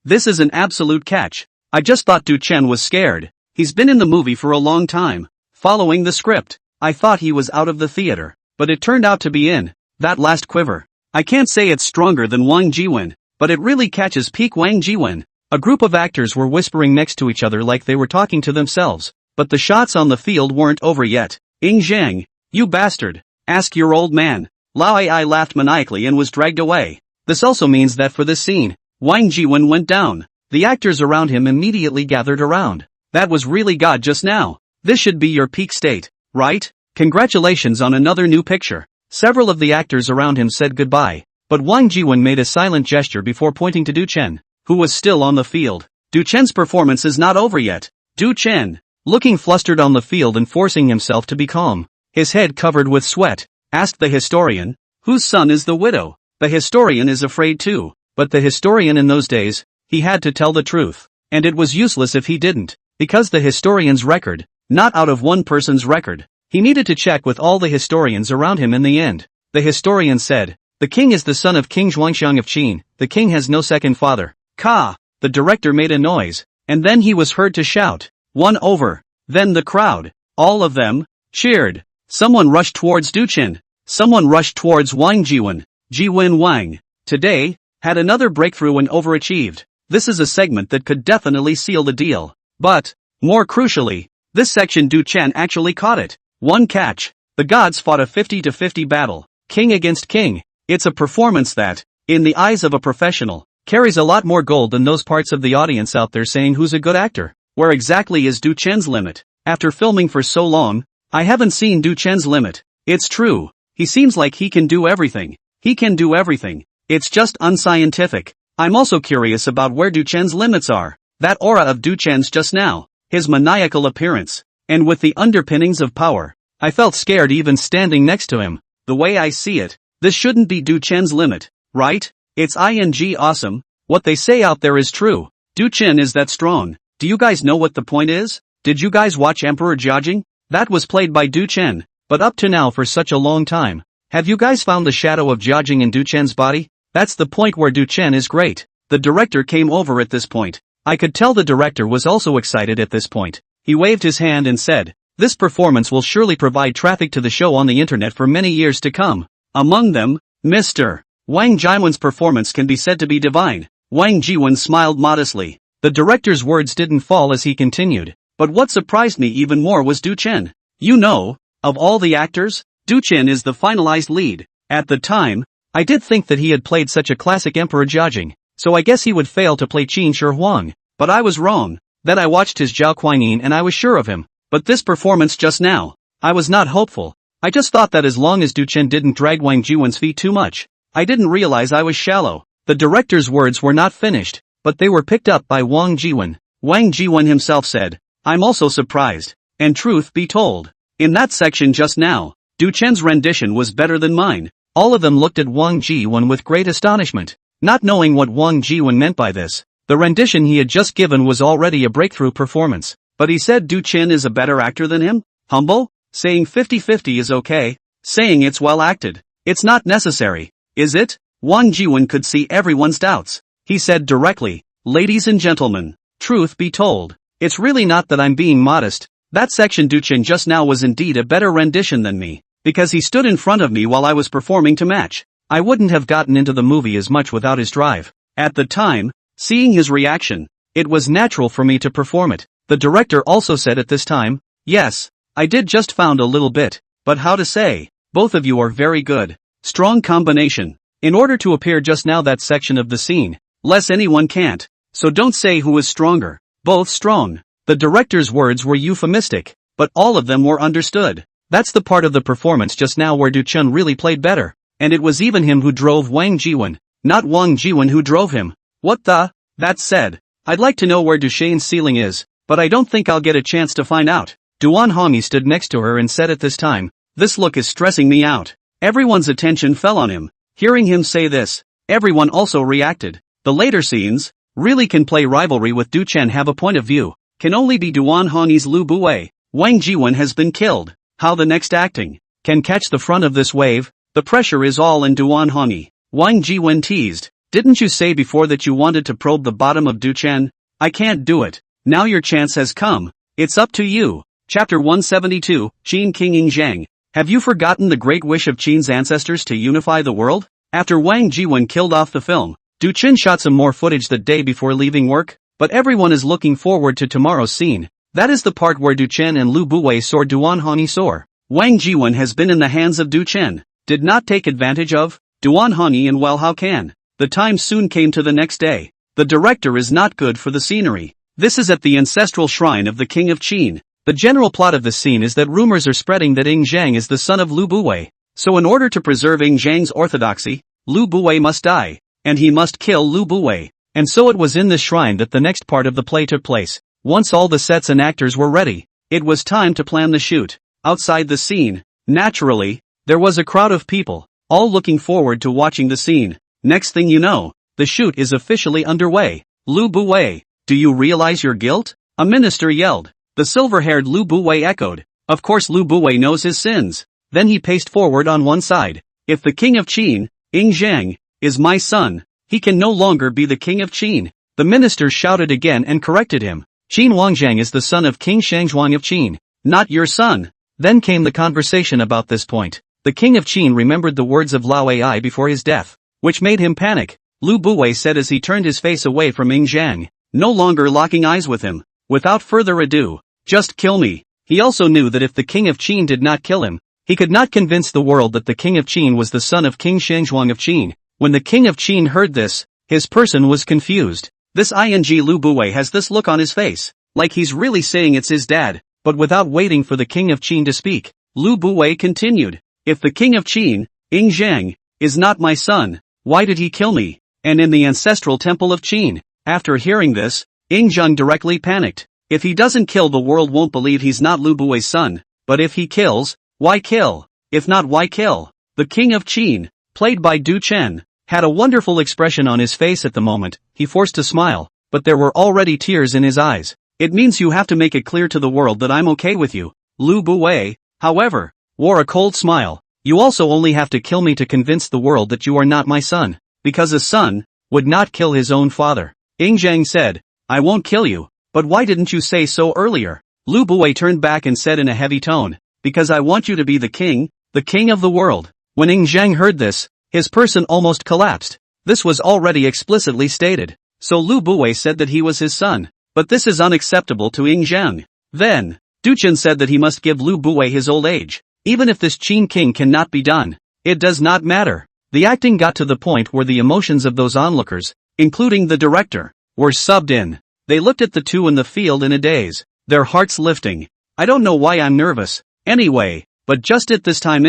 This is an absolute catch. I just thought Du Chen was scared. He's been in the movie for a long time. Following the script, I thought he was out of the theater, but it turned out to be in. That last quiver. I can't say it's stronger than Wang Jiwen, but it really catches peak Wang Jiwen. A group of actors were whispering next to each other like they were talking to themselves. But the shots on the field weren't over yet. "Ing Zhang, you bastard. Ask your old man." Lao Ai laughed maniacally and was dragged away. This also means that for this scene, Wang Jiwen went down. The actors around him immediately gathered around. "That was really God just now. This should be your peak state, right? Congratulations on another new picture." Several of the actors around him said goodbye, but Wang Jiwen made a silent gesture before pointing to Du Chen, who was still on the field. Du Chen's performance is not over yet. Du Chen, looking flustered on the field and forcing himself to be calm, his head covered with sweat, asked the historian, "Whose son is the widow?" The historian is afraid too, but the historian in those days, he had to tell the truth, and it was useless if he didn't, because the historian's record, not out of one person's record. He needed to check with all the historians around him in the end. The historian said, "The king is the son of King Zhuangxiang of Qin, the king has no second father." Ka! The director made a noise, and then he was heard to shout, "One over." Then the crowd, all of them, cheered. Someone rushed towards Du Chen. Someone rushed towards Wang Jiwen. Jiwen Wang, today, had another breakthrough and overachieved. This is a segment that could definitely seal the deal. But, more crucially, this section Du Chen actually caught it. One catch. The gods fought a 50-50 battle, king against king. It's a performance that, in the eyes of a professional, carries a lot more gold than those parts of the audience out there saying who's a good actor. Where exactly is Du Chen's limit? After filming for so long, I haven't seen Du Chen's limit. It's true. He seems like he can do everything. He can do everything. It's just unscientific. I'm also curious about where Du Chen's limits are. That aura of Du Chen's just now, his maniacal appearance, and with the underpinnings of power. I felt scared even standing next to him. The way I see it, this shouldn't be Du Chen's limit, right? It's ing awesome. What they say out there is true. Du Chen is that strong. Do you guys know what the point is? Did you guys watch Emperor Jiajing? That was played by Du Chen. But up to now for such a long time, have you guys found the shadow of Jiajing in Du Chen's body? That's the point where Du Chen is great. The director came over at this point. I could tell the director was also excited at this point. He waved his hand and said, "This performance will surely provide traffic to the show on the internet for many years to come." Among them, Mr. Wang Jiwen's performance can be said to be divine. Wang Jiwen smiled modestly. The director's words didn't fall as he continued. But what surprised me even more was Du Chen. You know, of all the actors, Du Chen is the finalized lead. At the time, I did think that he had played such a classic Emperor Jiajing, so I guess he would fail to play Qin Shi Huang. But I was wrong. Then I watched his Zhao Kuangyin and I was sure of him. But this performance just now, I was not hopeful. I just thought that as long as Du Chen didn't drag Wang Jiwen's feet too much, I didn't realize I was shallow. The director's words were not finished, but they were picked up by Wang Jiwen. Wang Jiwen himself said, "I'm also surprised. And truth be told, in that section just now, Du Chen's rendition was better than mine." All of them looked at Wang Jiwen with great astonishment, not knowing what Wang Jiwen meant by this. The rendition he had just given was already a breakthrough performance. But he said Du Chen is a better actor than him? Humble? Saying 50-50 is okay. Saying it's well acted. It's not necessary, is it? Wang Jiwen could see everyone's doubts. He said directly, "Ladies and gentlemen, truth be told, it's really not that I'm being modest. That section Du Chen just now was indeed a better rendition than me, because he stood in front of me while I was performing to match. I wouldn't have gotten into the movie as much without his drive. At the time, seeing his reaction, it was natural for me to perform it." The director also said at this time, "Yes, I did just found a little bit, but how to say, both of you are very good. Strong combination. In order to appear just now that section of the scene, less anyone can't. So don't say who is stronger. Both strong." The director's words were euphemistic, but all of them were understood. That's the part of the performance just now where Du Chen really played better. And it was even him who drove Wang Jiwen, not Wang Jiwen who drove him. What the? That said, I'd like to know where Du Chen's ceiling is, but I don't think I'll get a chance to find out. Duan Hongyi stood next to her and said at this time, "This look is stressing me out." Everyone's attention fell on him. Hearing him say this, everyone also reacted. The later scenes, really can play rivalry with Du Chen have a point of view. Can only be Duan Hongyi's Lu Buwei. Wang Jiwen has been killed. How the next acting can catch the front of this wave? The pressure is all in Duan Hongyi. Wang Jiwen teased, "Didn't you say before that you wanted to probe the bottom of Du Chen? I can't do it. Now your chance has come. It's up to you." Chapter 172, Qin King Ing Zhang. Have you forgotten the great wish of Qin's ancestors to unify the world? After Wang Jiwen killed off the film, Du Chen shot some more footage the day before leaving work. But everyone is looking forward to tomorrow's scene. That is the part where Du Chen and Lu Buwei soar Duan Hani soar. Wang Jiwen has been in the hands of Du Chen. Did not take advantage of Duan Hani, and well, how can? The time soon came to the next day. The director is not good for the scenery. This is at the ancestral shrine of the King of Qin. The general plot of the scene is that rumors are spreading that Ying Zhang is the son of Lu Buwei. So in order to preserve Ying Zhang's orthodoxy, Lu Buwei must die. And he must kill Lu Buwei. And so it was in this shrine that the next part of the play took place. Once all the sets and actors were ready, it was time to plan the shoot. Outside the scene, naturally, there was a crowd of people, all looking forward to watching the scene. Next thing you know, the shoot is officially underway. Lu Buwei, do you realize your guilt? A minister yelled. The silver-haired Lu Buwei echoed. Of course Lu Buwei knows his sins. Then he paced forward on one side. If the King of Qin, Ying Zhang, is my son, he can no longer be the King of Qin. The minister shouted again and corrected him. Qin Wangzhang is the son of King Shangzhuang of Qin, not your son. Then came the conversation about this point. The King of Qin remembered the words of Lao Ai before his death, which made him panic. Lu Buwei said as he turned his face away from Ying Zhang, no longer locking eyes with him. Without further ado, just kill me. He also knew that if the King of Qin did not kill him, he could not convince the world that the King of Qin was the son of King Shangzhuang of Qin. When the King of Qin heard this, his person was confused. This Lu Buwei has this look on his face, like he's really saying it's his dad, but without waiting for the King of Qin to speak, Lu Buwei continued. If the King of Qin, Ying Zhang, is not my son, why did he kill me? And in the ancestral temple of Qin. After hearing this, Ying Zhang directly panicked. If he doesn't kill, the world won't believe he's not Lu Buwei's son, but if he kills, why kill? If not, why kill? The King of Qin, played by Du Chen, had a wonderful expression on his face at the moment. He forced a smile, but there were already tears in his eyes. It means you have to make it clear to the world that I'm okay with you. Lu Buwei, however, wore a cold smile. You also only have to kill me to convince the world that you are not my son, because a son would not kill his own father. Ying Zhang said, I won't kill you, but why didn't you say so earlier? Lu Buwei turned back and said in a heavy tone, because I want you to be the king of the world. When Ying Zhang heard this, his person almost collapsed. This was already explicitly stated. So Lu Buwei said that he was his son. But this is unacceptable to Ying Zhang. Then, Du Chen said that he must give Lu Buwei his old age. Even if this Qin king cannot be done, it does not matter. The acting got to the point where the emotions of those onlookers, including the director, were subbed in. They looked at the two in the field in a daze, their hearts lifting. I don't know why I'm nervous. Anyway, but just at this time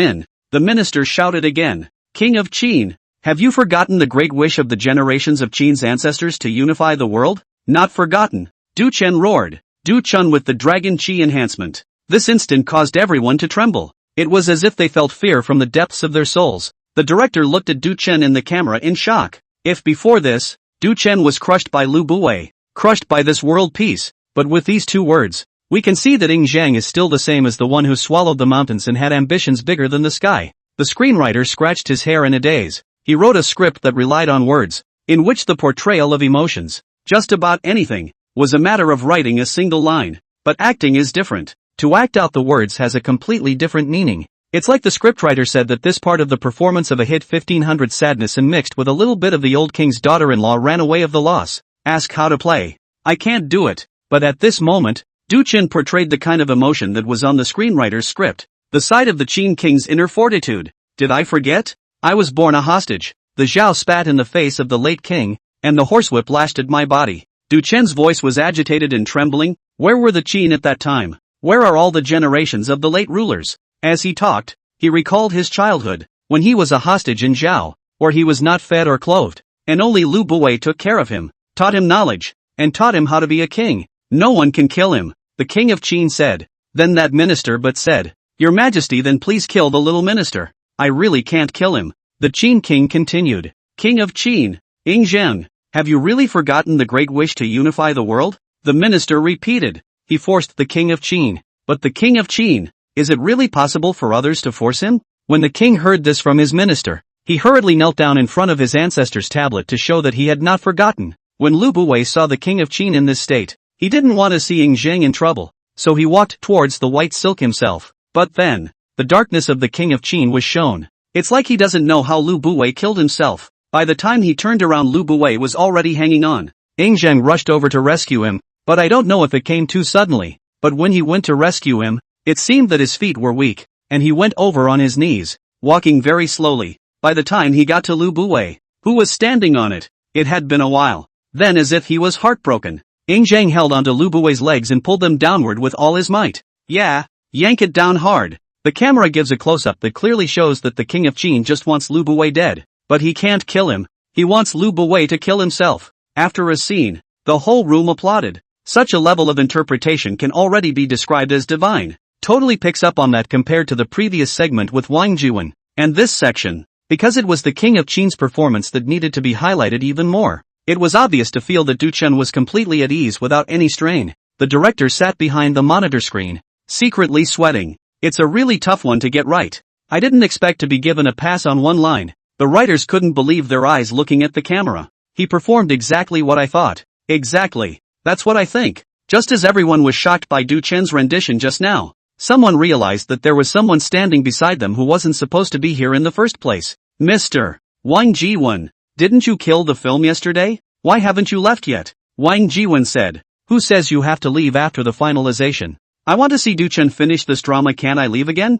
the minister shouted again. King of Qin, have you forgotten the great wish of the generations of Qin's ancestors to unify the world? Not forgotten. Du Chen roared. Du Chen with the Dragon Qi enhancement. This instant caused everyone to tremble. It was as if they felt fear from the depths of their souls. The director looked at Du Chen in the camera in shock. If before this, Du Chen was crushed by Lu Buwei, crushed by this world peace, but with these two words, we can see that Ying Zhang is still the same as the one who swallowed the mountains and had ambitions bigger than the sky. The screenwriter scratched his hair in a daze. He wrote a script that relied on words, in which the portrayal of emotions, just about anything, was a matter of writing a single line. But acting is different. To act out the words has a completely different meaning. It's like the scriptwriter said that this part of the performance of a hit 1500 sadness and mixed with a little bit of the old king's daughter-in-law ran away of the loss. Ask how to play. I can't do it. But at this moment, Du Chen portrayed the kind of emotion that was on the screenwriter's script. The side of the Qin king's inner fortitude. Did I forget? I was born a hostage. The Zhao spat in the face of the late king, and the horsewhip lashed at my body. Du Chen's voice was agitated and trembling. Where were the Qin at that time? Where are all the generations of the late rulers? As he talked, he recalled his childhood, when he was a hostage in Zhao, where he was not fed or clothed, and only Lu Buwei took care of him, taught him knowledge, and taught him how to be a king. No one can kill him, the King of Qin said. Then that minister but said, Your Majesty, then please kill the little minister. I really can't kill him. The Qin king continued. King of Qin, Ying Zhang, have you really forgotten the great wish to unify the world? The minister repeated. He forced the King of Qin. But the King of Qin, is it really possible for others to force him? When the king heard this from his minister, he hurriedly knelt down in front of his ancestor's tablet to show that he had not forgotten. When Lu Buwei saw the King of Qin in this state, he didn't want to see Ying Zhang in trouble, so he walked towards the white silk himself. But then, the darkness of the King of Qin was shown. It's like he doesn't know how Lu Buwei killed himself. By the time he turned around, Lu Buwei was already hanging on. Ing Zheng rushed over to rescue him, but I don't know if it came too suddenly, but when he went to rescue him, it seemed that his feet were weak, and he went over on his knees, walking very slowly. By the time he got to Lu Buwei, who was standing on it, it had been a while. Then as if he was heartbroken, Ing Zheng held onto Lu Buwei's legs and pulled them downward with all his might. Yeah, yank it down hard. The camera gives a close-up that clearly shows that the King of Qin just wants Lu Buwei dead, but he can't kill him. He wants Lu Buwei to kill himself. After a scene, the whole room applauded. Such a level of interpretation can already be described as divine. Totally picks up on that compared to the previous segment with Wang Jiwen, and this section, because it was the King of Qin's performance that needed to be highlighted even more. It was obvious to feel that Du Chen was completely at ease without any strain. The director sat behind the monitor screen, secretly sweating. It's a really tough one to get right. I didn't expect to be given a pass on one line. The writers couldn't believe their eyes looking at the camera. He performed exactly what I thought. Exactly. That's what I think. Just as everyone was shocked by Du Chen's rendition just now, someone realized that there was someone standing beside them who wasn't supposed to be here in the first place. Mr. Wang Jiwen, didn't you kill the film yesterday? Why haven't you left yet? Wang Jiwen said. Who says you have to leave after the finalization? I want to see Du Chen finish this drama. Can I leave again?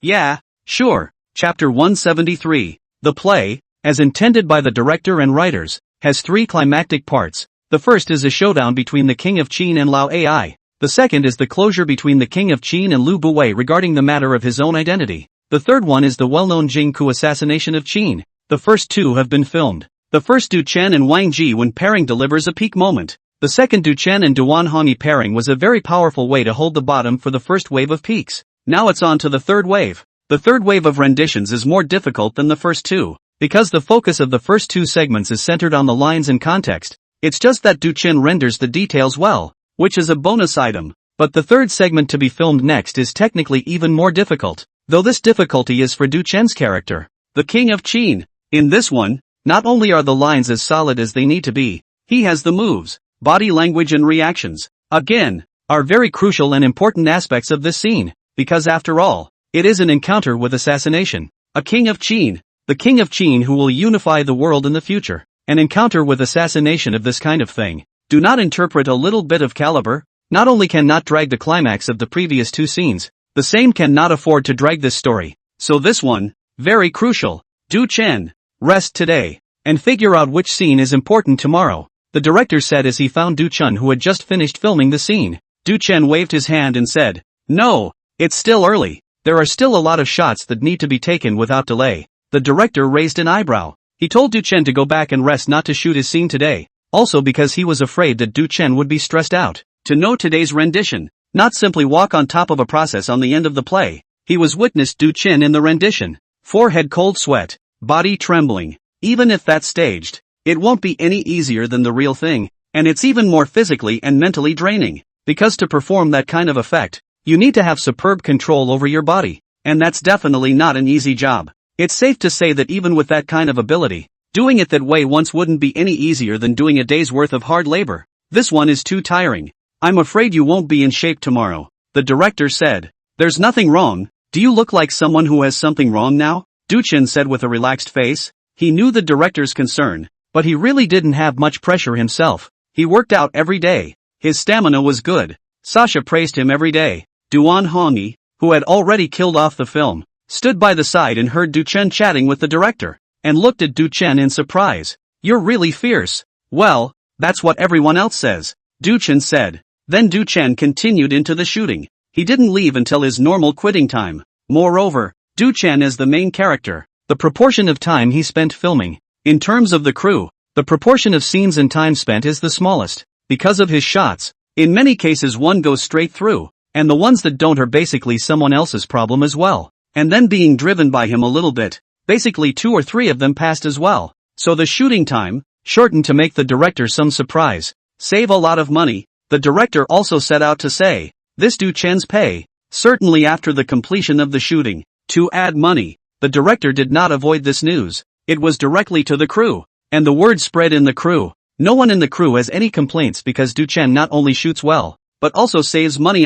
Yeah, sure. Chapter 173. The play, as intended by the director and writers, has 3 climactic parts. The first is a showdown between the King of Qin and Lao Ai. The second is the closure between the King of Qin and Lu Buwei regarding the matter of his own identity. The third one is the well-known Jingku assassination of Qin. The first 2 have been filmed. The first Du Chen and Wang Jiwen pairing delivers a peak moment. The second Du Chen and Duan Hongyi pairing was a very powerful way to hold the bottom for the first wave of peaks. Now it's on to the third wave. The third wave of renditions is more difficult than the first 2. Because the focus of the first 2 segments is centered on the lines and context, it's just that Du Chen renders the details well, which is a bonus item. But the third segment to be filmed next is technically even more difficult, though this difficulty is for Du Chen's character, the King of Qin. In this one, not only are the lines as solid as they need to be, he has the moves, body language and reactions, again, are very crucial and important aspects of this scene, because after all, it is an encounter with assassination. A King of Qin. The King of Qin who will unify the world in the future. An encounter with assassination of this kind of thing. Do not interpret a little bit of caliber. Not only cannot drag the climax of the previous 2 scenes, the same cannot afford to drag this story. So this one, very crucial. Du Chen, rest today, and figure out which scene is important tomorrow. The director said as he found Du Chen who had just finished filming the scene. Du Chen waved his hand and said, no, it's still early. There are still a lot of shots that need to be taken without delay. The director raised an eyebrow. He told Du Chen to go back and rest, not to shoot his scene today, also because he was afraid that Du Chen would be stressed out. To know today's rendition, not simply walk on top of a process on the end of the play. He was witnessed Du Chen in the rendition. Forehead cold sweat, body trembling. Even if that's staged, it won't be any easier than the real thing, and it's even more physically and mentally draining. Because to perform that kind of effect, you need to have superb control over your body, and that's definitely not an easy job. It's safe to say that even with that kind of ability, doing it that way once wouldn't be any easier than doing a day's worth of hard labor. This one is too tiring. I'm afraid you won't be in shape tomorrow, the director said. There's nothing wrong. Do you look like someone who has something wrong now? Du Chen said with a relaxed face. He knew the director's concern, but he really didn't have much pressure himself. He worked out every day. His stamina was good. Sasha praised him every day. Duan Hongyi, who had already killed off the film, stood by the side and heard Du Chen chatting with the director, and looked at Du Chen in surprise. You're really fierce. Well, that's what everyone else says, Du Chen said. Then Du Chen continued into the shooting. He didn't leave until his normal quitting time. Moreover, Du Chen is the main character. The proportion of time he spent filming. In terms of the crew, the proportion of scenes and time spent is the smallest. Because of his shots, in many cases one goes straight through, and the ones that don't are basically someone else's problem as well. And then being driven by him a little bit, basically 2 or 3 of them passed as well. So the shooting time, shortened to make the director some surprise, save a lot of money. The director also set out to say, this Du Chen's pay, certainly after the completion of the shooting, to add money. The director did not avoid this news. It was directly to the crew, and the word spread in the crew. No one in the crew has any complaints because Du Chen not only shoots well, but also saves money.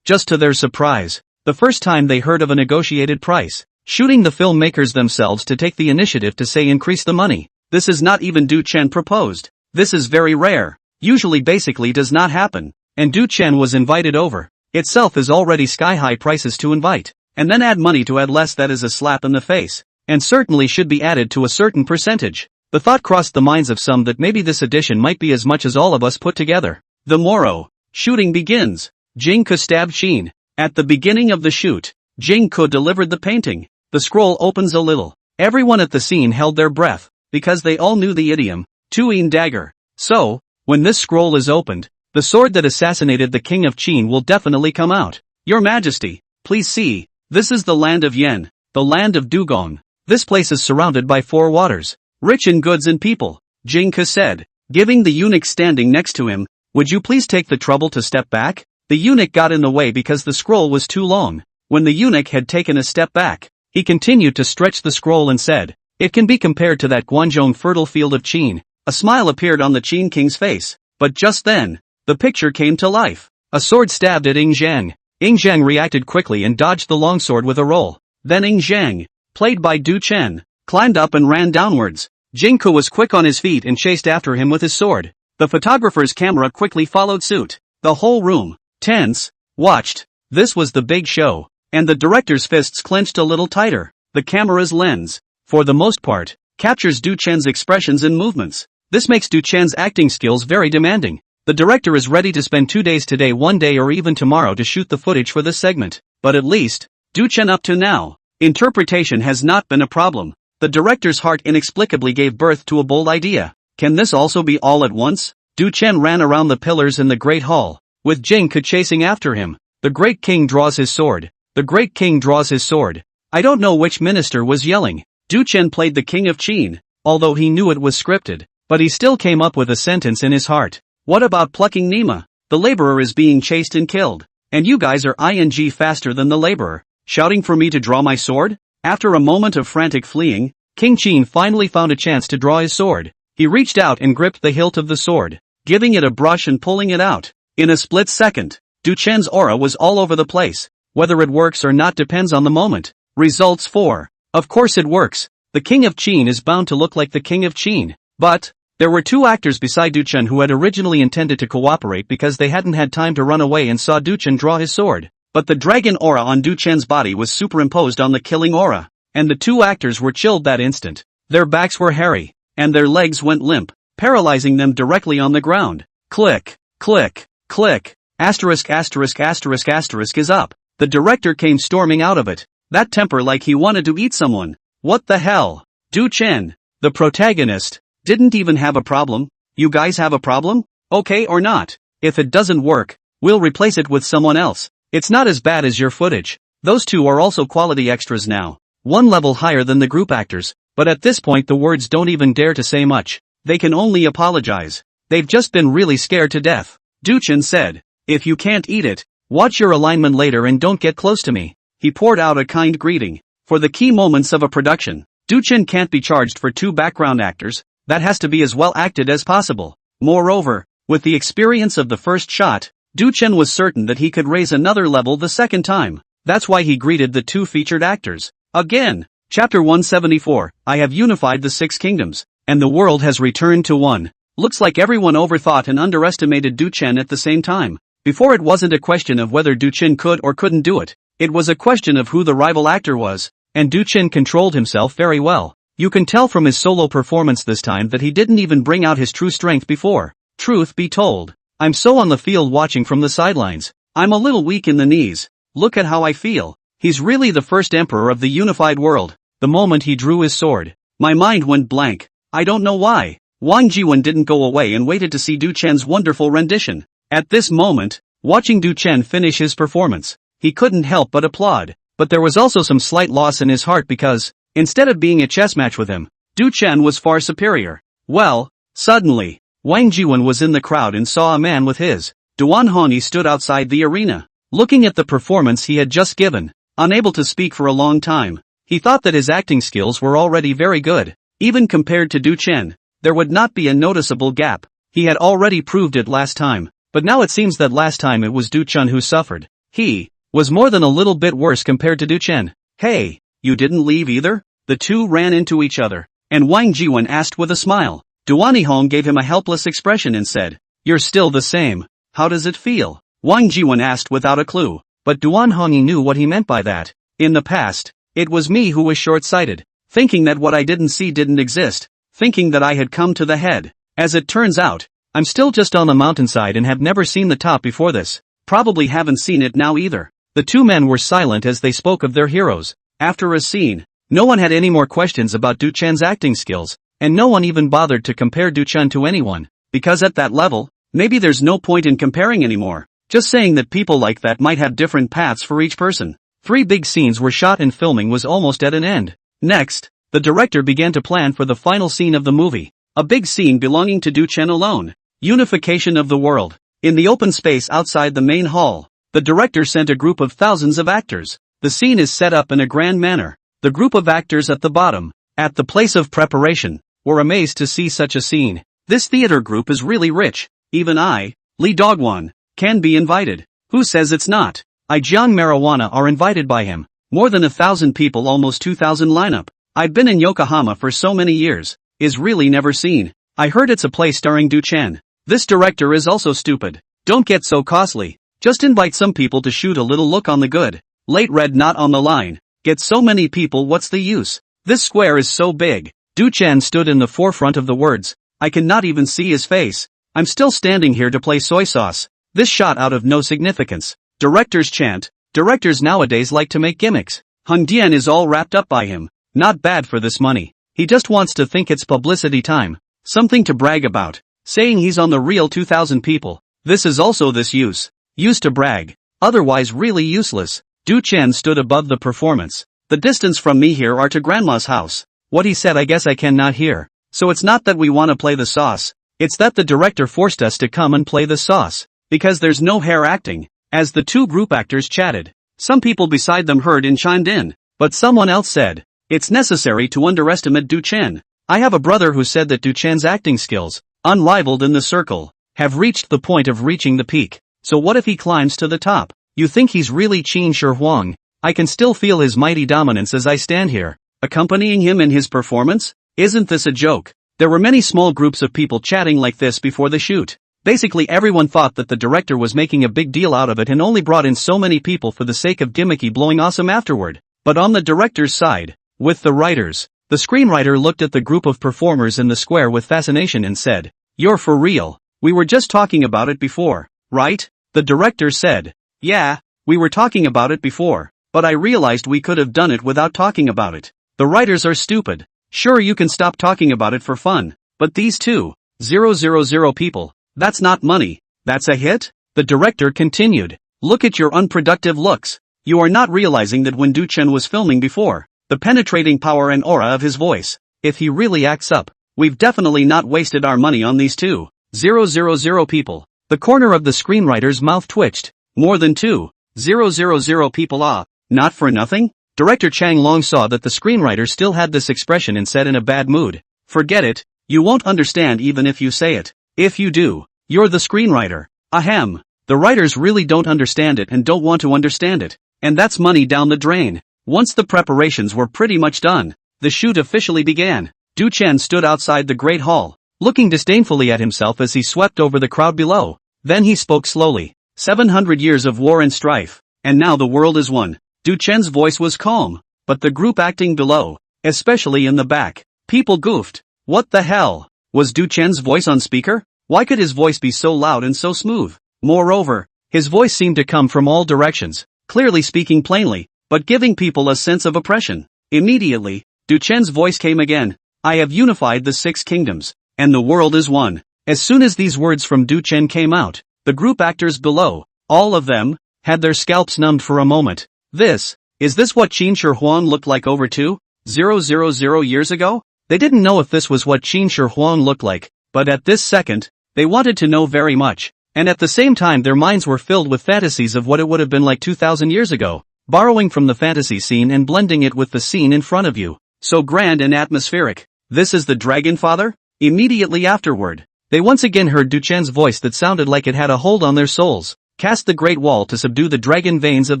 Just to their surprise, the first time they heard of a negotiated price, shooting the filmmakers themselves to take the initiative to say increase the money. This is not even Du Chen proposed. This is very rare. Usually basically does not happen. And Du Chen was invited over. Itself is already sky-high prices to invite. And then add money to add less, that is a slap in the face. And certainly should be added to a certain percentage. The thought crossed the minds of some that maybe this edition might be as much as all of us put together. The Moro. Shooting begins. Jing Ke stabbed Sheen. At the beginning of the shoot, Jing Ke delivered the painting. The scroll opens a little. Everyone at the scene held their breath, because they all knew the idiom, Tuyin dagger. So, when this scroll is opened, the sword that assassinated the king of Qin will definitely come out. Your Majesty, please see, this is the land of Yen, the land of Dugong. This place is surrounded by 4 waters, rich in goods and people, Jing Ke said, giving the eunuch standing next to him, would you please take the trouble to step back? The eunuch got in the way because the scroll was too long. When the eunuch had taken a step back, he continued to stretch the scroll and said, it can be compared to that Guanzhong fertile field of Qin. A smile appeared on the Qin king's face, but just then, the picture came to life. A sword stabbed at Ying Zhang. Ying Zhang reacted quickly and dodged the longsword with a roll. Then Ying Zhang, played by Du Chen, climbed up and ran downwards. Jing Ke was quick on his feet and chased after him with his sword. The photographer's camera quickly followed suit. The whole room, tense, watched. This was the big show. And the director's fists clenched a little tighter. The camera's lens, for the most part, captures Du Chen's expressions and movements. This makes Du Chen's acting skills very demanding. The director is ready to spend 2 days today, 1 day or even tomorrow to shoot the footage for this segment. But at least, Du Chen up to now, interpretation has not been a problem. The director's heart inexplicably gave birth to a bold idea. Can this also be all at once? Du Chen ran around the pillars in the Great Hall, with Jing Ke chasing after him. The Great King draws his sword. The Great King draws his sword. I don't know which minister was yelling. Du Chen played the King of Qin, although he knew it was scripted, but he still came up with a sentence in his heart. What about plucking Nima? The laborer is being chased and killed, and you guys are ing faster than the laborer, shouting for me to draw my sword? After a moment of frantic fleeing, King Qin finally found a chance to draw his sword. He reached out and gripped the hilt of the sword, giving it a brush and pulling it out. In a split second, Du Chen's aura was all over the place. Whether it works or not depends on the moment. Results 4. Of course it works. The King of Qin is bound to look like the King of Qin. But, there were 2 actors beside Du Chen who had originally intended to cooperate because they hadn't had time to run away and saw Du Chen draw his sword. But the dragon aura on Du Chen's body was superimposed on the killing aura. And the 2 actors were chilled that instant. Their backs were hairy, and their legs went limp, paralyzing them directly on the ground. Click, click, click, asterisk asterisk asterisk asterisk is up. The director came storming out of it. That temper like he wanted to eat someone. What the hell? Du Chen, the protagonist, didn't even have a problem. You guys have a problem? Okay or not? If it doesn't work, we'll replace it with someone else. It's not as bad as your footage. Those 2 are also quality extras now. 1 level higher than the group actors, but at this point the words don't even dare to say much. They can only apologize. They've just been really scared to death. Du Chen said, if you can't eat it, watch your alignment later and don't get close to me. He poured out a kind greeting. For the key moments of a production, Du Chen can't be charged for 2 background actors. That has to be as well acted as possible. Moreover, with the experience of the first shot, Du Chen was certain that he could raise another level the second time. That's why he greeted the 2 featured actors. Again, Chapter 174, I have unified the 6 kingdoms, and the world has returned to one. Looks like everyone overthought and underestimated Du Chen at the same time. Before, it wasn't a question of whether Du Chen could or couldn't do it. It was a question of who the rival actor was, and Du Chen controlled himself very well. You can tell from his solo performance this time that he didn't even bring out his true strength before. Truth be told, I'm so on the field watching from the sidelines. I'm a little weak in the knees. Look at how I feel. He's really the first emperor of the unified world. The moment he drew his sword, my mind went blank. I don't know why. Wang Jiwen didn't go away and waited to see Du Chen's wonderful rendition. At this moment, watching Du Chen finish his performance, he couldn't help but applaud. But there was also some slight loss in his heart because, instead of being a chess match with him, Du Chen was far superior. Well, suddenly, Wang Jiwen was in the crowd and saw a man with his Duan Honi stood outside the arena, looking at the performance he had just given, unable to speak for a long time. He thought that his acting skills were already very good. Even compared to Du Chen, there would not be a noticeable gap. He had already proved it last time, but now it seems that last time it was Du Chen who suffered. He was more than a little bit worse compared to Du Chen. Hey, you didn't leave either? The 2 ran into each other, and Wang Jiwen asked with a smile. Duan Hong gave him a helpless expression and said, "You're still the same. How does it feel?" Wang Jiwen asked without a clue, but Duan Hongyi knew what he meant by that. In the past, it was me who was short-sighted, thinking that what I didn't see didn't exist, thinking that I had come to the head. As it turns out, I'm still just on the mountainside and have never seen the top before this. Probably haven't seen it now either. The two men were silent as they spoke of their heroes. After a scene, no one had any more questions about Du Chen's acting skills, and no one even bothered to compare Du Chen to anyone, because at that level, maybe there's no point in comparing anymore. Just saying that people like that might have different paths for each person. 3 big scenes were shot and filming was almost at an end. Next, the director began to plan for the final scene of the movie. A big scene belonging to Du Chen alone. Unification of the world. In the open space outside the main hall, the director sent a group of thousands of actors. The scene is set up in a grand manner. The group of actors at the bottom, at the place of preparation, were amazed to see such a scene. This theater group is really rich. Even I, Li Dogwan, can be invited. Who says it's not? Jiang Marijuana are invited by him. More than 1,000 people, almost 2,000 lineup. I've been in Yokohama for so many years. Is really never seen. I heard it's a play starring Du Chen. This director is also stupid. Don't get so costly. Just invite some people to shoot a little look on the good. Late red not on the line. Get so many people, what's the use? This square is so big. Du Chen stood in the forefront of the words. I cannot even see his face. I'm still standing here to play soy sauce. This shot out of no significance. Directors chant. Directors nowadays like to make gimmicks. Hung Dian is all wrapped up by him. Not bad for this money. He just wants to think it's publicity time. Something to brag about. Saying he's on the real 2,000 people. This is also this use. Used to brag. Otherwise really useless. Du Chen stood above the performance. The distance from me here are to Grandma's house. What he said I guess I cannot hear. So it's not that we want to play the sauce. It's that the director forced us to come and play the sauce. Because there's no hair acting. As the 2 group actors chatted, some people beside them heard and chimed in. But someone else said, it's necessary to underestimate Du Chen. I have a brother who said that Du Chen's acting skills, unrivaled in the circle, have reached the point of reaching the peak. So what if he climbs to the top? You think he's really Qin Shi Huang? I can still feel his mighty dominance as I stand here, accompanying him in his performance? Isn't this a joke? There were many small groups of people chatting like this before the shoot. Basically everyone thought that the director was making a big deal out of it and only brought in so many people for the sake of gimmicky blowing awesome afterward. But on the director's side, with the writers, the screenwriter looked at the group of performers in the square with fascination and said, "You're for real? We were just talking about it before, right?" The director said, "Yeah, we were talking about it before, but I realized we could have done it without talking about it. The writers are stupid. Sure, you can stop talking about it for fun, but these 2,000 people, that's not money, that's a hit?" The director continued, "Look at your unproductive looks. You are not realizing that when Du Chen was filming before, the penetrating power and aura of his voice, if he really acts up, we've definitely not wasted our money on these 2,000 people." The corner of the screenwriter's mouth twitched. More than 2,000 people, not for nothing? Director Chang Long saw that the screenwriter still had this expression and said in a bad mood, "Forget it, you won't understand even if you say it. If you do, you're the screenwriter. Ahem. The writers really don't understand it and don't want to understand it. And that's money down the drain." Once the preparations were pretty much done, the shoot officially began. Du Chen stood outside the Great Hall, looking disdainfully at himself as he swept over the crowd below. Then he spoke slowly. 700 years of war and strife, and now the world is one. Du Chen's voice was calm, but the group acting below, especially in the back, people goofed. What the hell? Was Du Chen's voice on speaker? Why could his voice be so loud and so smooth? Moreover, his voice seemed to come from all directions, clearly speaking plainly, but giving people a sense of oppression. Immediately, Du Chen's voice came again. "I have unified the 6 kingdoms, and the world is one." As soon as these words from Du Chen came out, the group actors below, all of them, had their scalps numbed for a moment. Is this what Qin Shi Huang looked like over 2,000 years ago? They didn't know if this was what Qin Shi Huang looked like, but at this second, they wanted to know very much, and at the same time their minds were filled with fantasies of what it would have been like 2,000 years ago, borrowing from the fantasy scene and blending it with the scene in front of you. So grand and atmospheric. This is the Dragon Father? Immediately afterward, they once again heard Du Chen's voice that sounded like it had a hold on their souls. "Cast the great wall to subdue the dragon veins of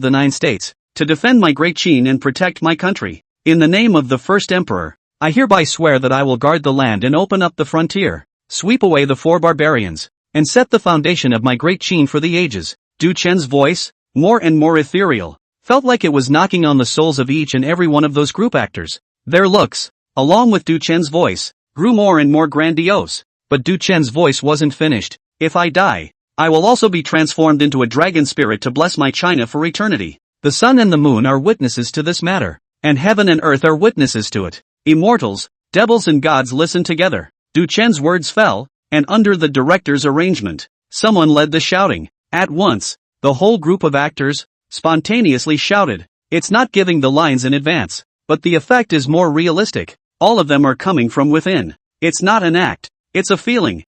the 9 states, to defend my great Qin and protect my country. In the name of the first emperor, I hereby swear that I will guard the land and open up the frontier, sweep away the 4 barbarians, and set the foundation of my great Qin for the ages. Du Chen's voice, more and more ethereal, felt like it was knocking on the souls of each and every one of those group actors. Their looks, along with Du Chen's voice, grew more and more grandiose. But Du Chen's voice wasn't finished. If I die, I will also be transformed into a dragon spirit to bless my China for eternity. The sun and the moon are witnesses to this matter, and heaven and earth are witnesses to it. Immortals, devils and gods listen together. Du Chen's words fell, and under the director's arrangement, someone led the shouting. At once, the whole group of actors spontaneously shouted. It's not giving the lines in advance, but the effect is more realistic. All of them are coming from within. It's not an act, it's a feeling.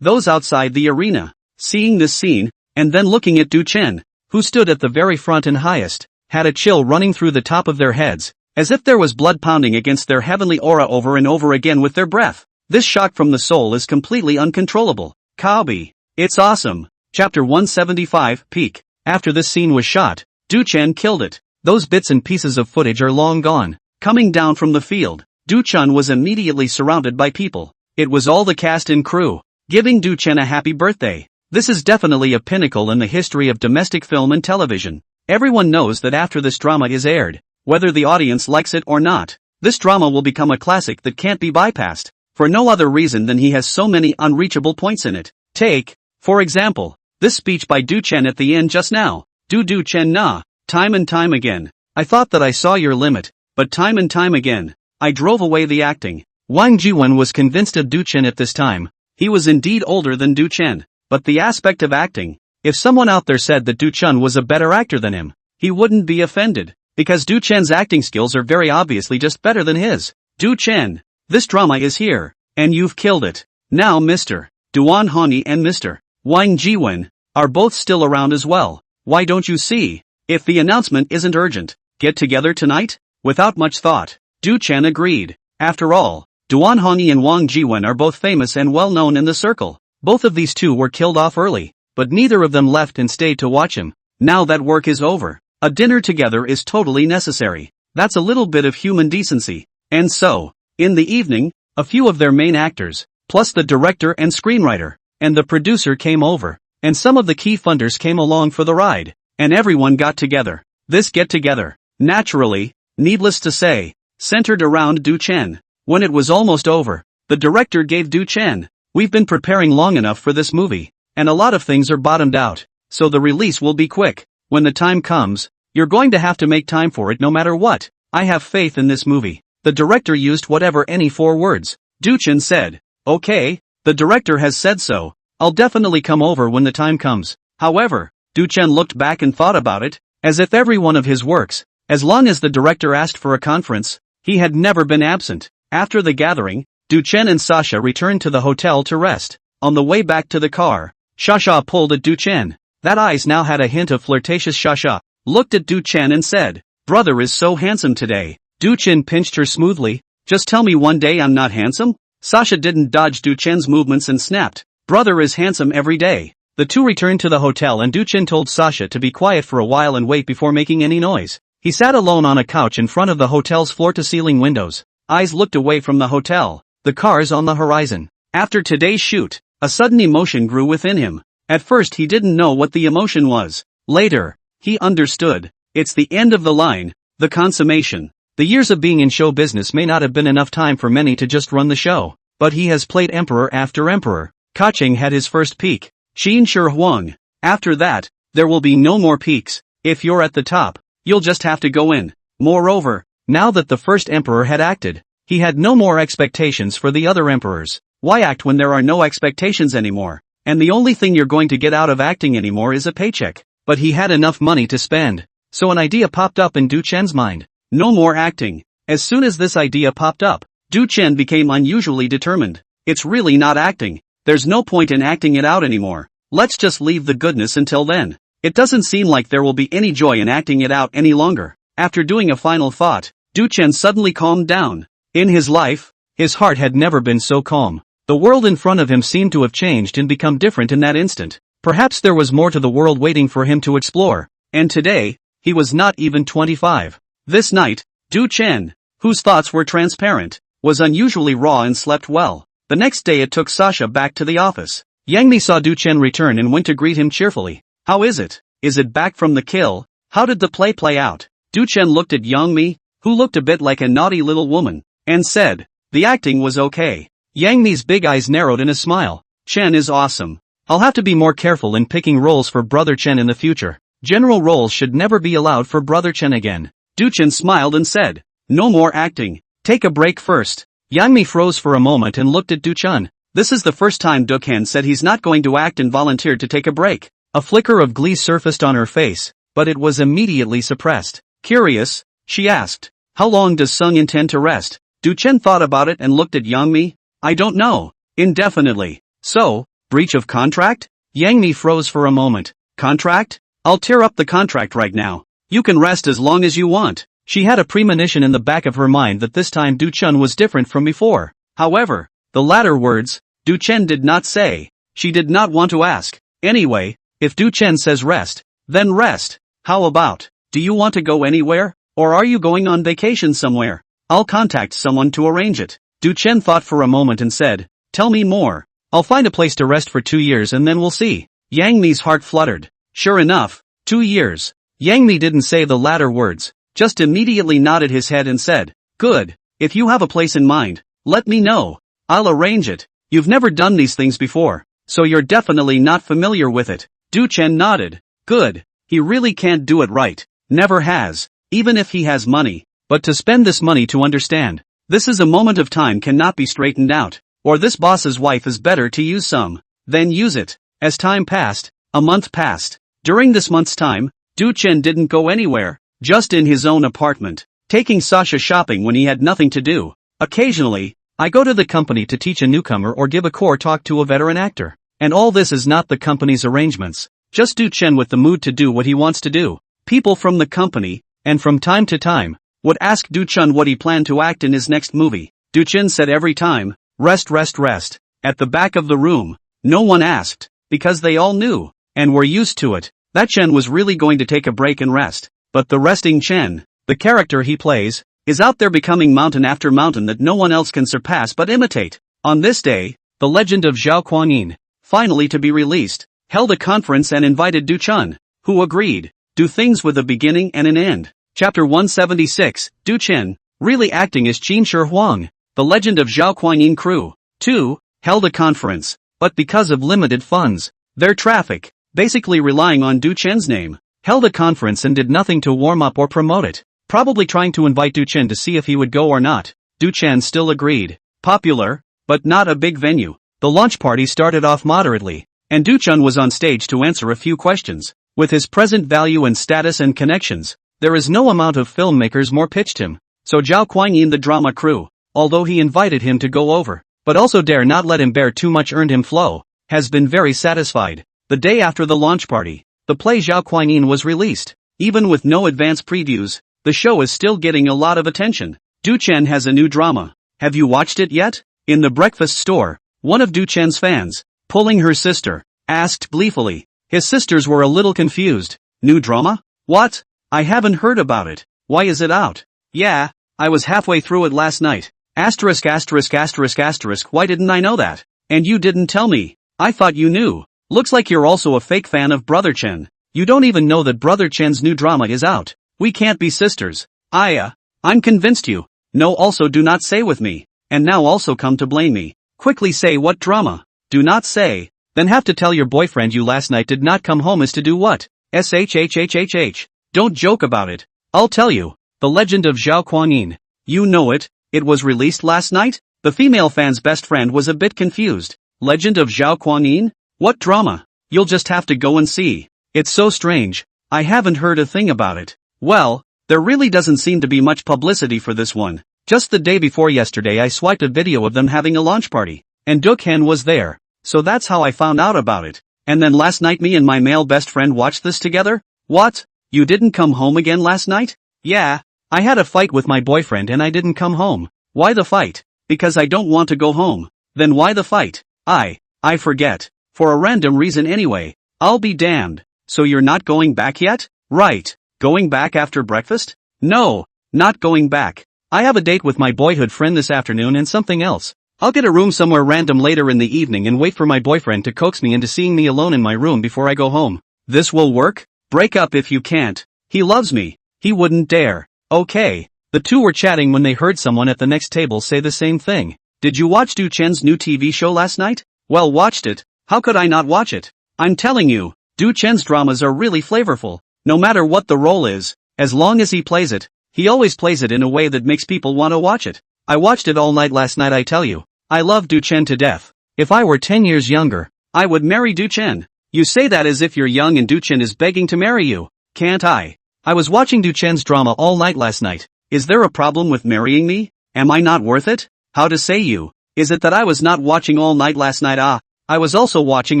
Those outside the arena, seeing this scene, and then looking at Du Chen, who stood at the very front and highest, had a chill running through the top of their heads, as if there was blood pounding against their heavenly aura over and over again with their breath. This shock from the soul is completely uncontrollable. Kaobi. It's awesome. Chapter 175, Peak. After this scene was shot, Du Chen killed it. Those bits and pieces of footage are long gone. Coming down from the field, Du Chen was immediately surrounded by people. It was all the cast and crew, giving Du Chen a happy birthday. This is definitely a pinnacle in the history of domestic film and television. Everyone knows that after this drama is aired, whether the audience likes it or not, this drama will become a classic that can't be bypassed, for no other reason than he has so many unreachable points in it. Take, for example, this speech by Du Chen at the end just now. Du Chen na, time and time again, I thought that I saw your limit, but time and time again, I drove away the acting. Wang Jiwen was convinced of Du Chen at this time. He was indeed older than Du Chen, but the aspect of acting, if someone out there said that Du Chen was a better actor than him, he wouldn't be offended, because Du Chen's acting skills are very obviously just better than his. Du Chen, this drama is here, and you've killed it. Now Mr. Duan Honi and Mr. Wang Jiwen are both still around as well. Why don't you see? If the announcement isn't urgent, get together tonight? Without much thought, Du Chen agreed. After all, Duan Honi and Wang Jiwen are both famous and well known in the circle. Both of these two were killed off early, but neither of them left and stayed to watch him. Now that work is over, a dinner together is totally necessary. That's a little bit of human decency. And so, in the evening, a few of their main actors, plus the director and screenwriter, and the producer came over, and some of the key funders came along for the ride, and everyone got together. This get-together, naturally, needless to say, centered around Du Chen. When it was almost over, the director gave Du Chen, "We've been preparing long enough for this movie, and a lot of things are bottomed out, so the release will be quick. When the time comes, you're going to have to make time for it no matter what. I have faith in this movie." The director used whatever any 4 words. Du Chen said, "Okay, the director has said so, I'll definitely come over when the time comes." However, Du Chen looked back and thought about it, as if every one of his works, as long as the director asked for a conference, he had never been absent. After the gathering, Du Chen and Sasha returned to the hotel to rest. On the way back to the car, Sasha pulled at Du Chen. That eyes now had a hint of flirtatious. Sasha looked at Du Chen and said, "Brother is so handsome today." Du Chen pinched her smoothly. "Just tell me one day I'm not handsome?" Sasha didn't dodge Du Chen's movements and snapped, "Brother is handsome every day." The two returned to the hotel and Du Chen told Sasha to be quiet for a while and wait before making any noise. He sat alone on a couch in front of the hotel's floor-to-ceiling windows. Eyes looked away from the hotel, the cars on the horizon. After today's shoot, a sudden emotion grew within him. At first he didn't know what the emotion was. Later, he understood. It's the end of the line, the consummation. The years of being in show business may not have been enough time for many to just run the show, but he has played emperor after emperor. Kaching had his first peak. Qin Shi Huang. After that, there will be no more peaks. If you're at the top, you'll just have to go in. Moreover, now that the first emperor had acted, he had no more expectations for the other emperors. Why act when there are no expectations anymore? And the only thing you're going to get out of acting anymore is a paycheck. But he had enough money to spend. So an idea popped up in Du Chen's mind. No more acting. As soon as this idea popped up, Du Chen became unusually determined. It's really not acting. There's no point in acting it out anymore. Let's just leave the goodness until then. It doesn't seem like there will be any joy in acting it out any longer. After doing a final thought, Du Chen suddenly calmed down. In his life, his heart had never been so calm. The world in front of him seemed to have changed and become different in that instant. Perhaps there was more to the world waiting for him to explore. And today, he was not even 25. This night, Du Chen whose thoughts were transparent, was unusually raw and slept well. The next day it took Sasha back to the office. Yangmi saw Du-chen return and went to greet him cheerfully. How is it? Is it back from the kill? How did the play out? Du-chen looked at Yangmi, who looked a bit like a naughty little woman, and said, the acting was okay. Yangmi's big eyes narrowed in a smile. Chen is awesome. I'll have to be more careful in picking roles for Brother Chen in the future. General roles should never be allowed for Brother Chen again. Du-chen smiled and said, no more acting. Take a break first. Yangmi froze for a moment and looked at Du-chen. This is the first time Du-chen said he's not going to act and volunteered to take a break. A flicker of glee surfaced on her face, but it was immediately suppressed. Curious, she asked, how long does Sung intend to rest? Du-chen thought about it and looked at Yangmi. I don't know. Indefinitely. So, breach of contract? Yangmi froze for a moment. Contract? I'll tear up the contract right now. You can rest as long as you want. She had a premonition in the back of her mind that this time Du-chen was different from before. However, the latter words, Du-chen did not say. She did not want to ask. Anyway, if Du-chen says rest, then rest. How about, do you want to go anywhere? Or are you going on vacation somewhere? I'll contact someone to arrange it. Du-chen thought for a moment and said, tell me more. I'll find a place to rest for 2 years and then we'll see. Yangmi's heart fluttered. Sure enough, 2 years. Yangmi didn't say the latter words, just immediately nodded his head and said, good, if you have a place in mind, let me know. I'll arrange it. You've never done these things before, so you're definitely not familiar with it. Du-chen nodded. Good, he really can't do it right. Never has, even if he has money. But to spend this money to understand, this is a moment of time cannot be straightened out, or this boss's wife is better to use some, then use it. As time passed, a month passed. During this month's time, Du-chen didn't go anywhere, just in his own apartment, taking Sasha shopping when he had nothing to do. Occasionally, I go to the company to teach a newcomer or give a core talk to a veteran actor. And all this is not the company's arrangements, just Du-chen with the mood to do what he wants to do. People from the company, and from time to time, would ask Du-chen what he planned to act in his next movie. Du-chen said every time, rest rest rest. At the back of the room, no one asked, because they all knew, and were used to it, that Chen was really going to take a break and rest. But the resting Chen, the character he plays, is out there becoming mountain after mountain that no one else can surpass but imitate. On this day, the legend of Zhao Kuangyin, finally to be released, held a conference and invited Du-chen, who agreed. Do things with a beginning and an end. Chapter 176, Du-chen, really acting as Qin Shi Huang. The legend of Zhao Kuangyin crew, 2, held a conference, but because of limited funds, their traffic, basically relying on Du-chen's name, held a conference and did nothing to warm up or promote it, probably trying to invite Du-chen to see if he would go or not. Du-chen still agreed. Popular, but not a big venue. The launch party started off moderately, and Du-chen was on stage to answer a few questions. With his present value and status and connections, there is no amount of filmmakers more pitched him. So Zhao Kuangyin the drama crew, although he invited him to go over, but also dare not let him bear too much earned him flow, has been very satisfied. The day after the launch party, the play Zhao Kuangyin was released. Even with no advance previews, the show is still getting a lot of attention. Du-chen has a new drama. Have you watched it yet? In the breakfast store, one of Du-chen's fans, pulling her sister, asked gleefully. His sisters were a little confused. New drama? What? I haven't heard about it. Why is it out? Yeah, I was halfway through it last night. Asterisk asterisk asterisk asterisk, why didn't I know that? And you didn't tell me. I thought you knew. Looks like you're also a fake fan of Brother Chen. You don't even know that Brother Chen's new drama is out. We can't be sisters. I'm convinced you. No, also do not say with me. And now also come to blame me. Quickly say what drama. Do not say. Then have to tell your boyfriend you last night did not come home is to do what? SHHHHH. Don't joke about it. I'll tell you. The Legend of Zhao Kuangyin. You know it. It was released last night? The female fan's best friend was a bit confused. Legend of Zhao Kuangyin? What drama? You'll just have to go and see. It's so strange. I haven't heard a thing about it. Well, there really doesn't seem to be much publicity for this one. Just the day before yesterday I swiped a video of them having a launch party. And Du-chen was there. So that's how I found out about it. And then last night me and my male best friend watched this together? What? You didn't come home again last night? Yeah. I had a fight with my boyfriend and I didn't come home. Why the fight? Because I don't want to go home. Then why the fight? I forget. For a random reason anyway. I'll be damned. So you're not going back yet? Right. Going back after breakfast? No, not going back. I have a date with my boyhood friend this afternoon and something else. I'll get a room somewhere random later in the evening and wait for my boyfriend to coax me into seeing me alone in my room before I go home. This will work? Break up if you can't. He loves me. He wouldn't dare. Okay. The two were chatting when they heard someone at the next table say the same thing. Did you watch Du Chen's new TV show last night? Well, watched it. How could I not watch it? I'm telling you, Du Chen's dramas are really flavorful. No matter what the role is, as long as he plays it, he always plays it in a way that makes people want to watch it. I watched it all night last night, I tell you. I love Du Chen to death. If I were 10 years younger, I would marry Du Chen. You say that as if you're young and Du Chen is begging to marry you. Can't I? I was watching Du Chen's drama all night last night. Is there a problem with marrying me? Am I not worth it? How to say you? Is it that I was not watching all night last night? I was also watching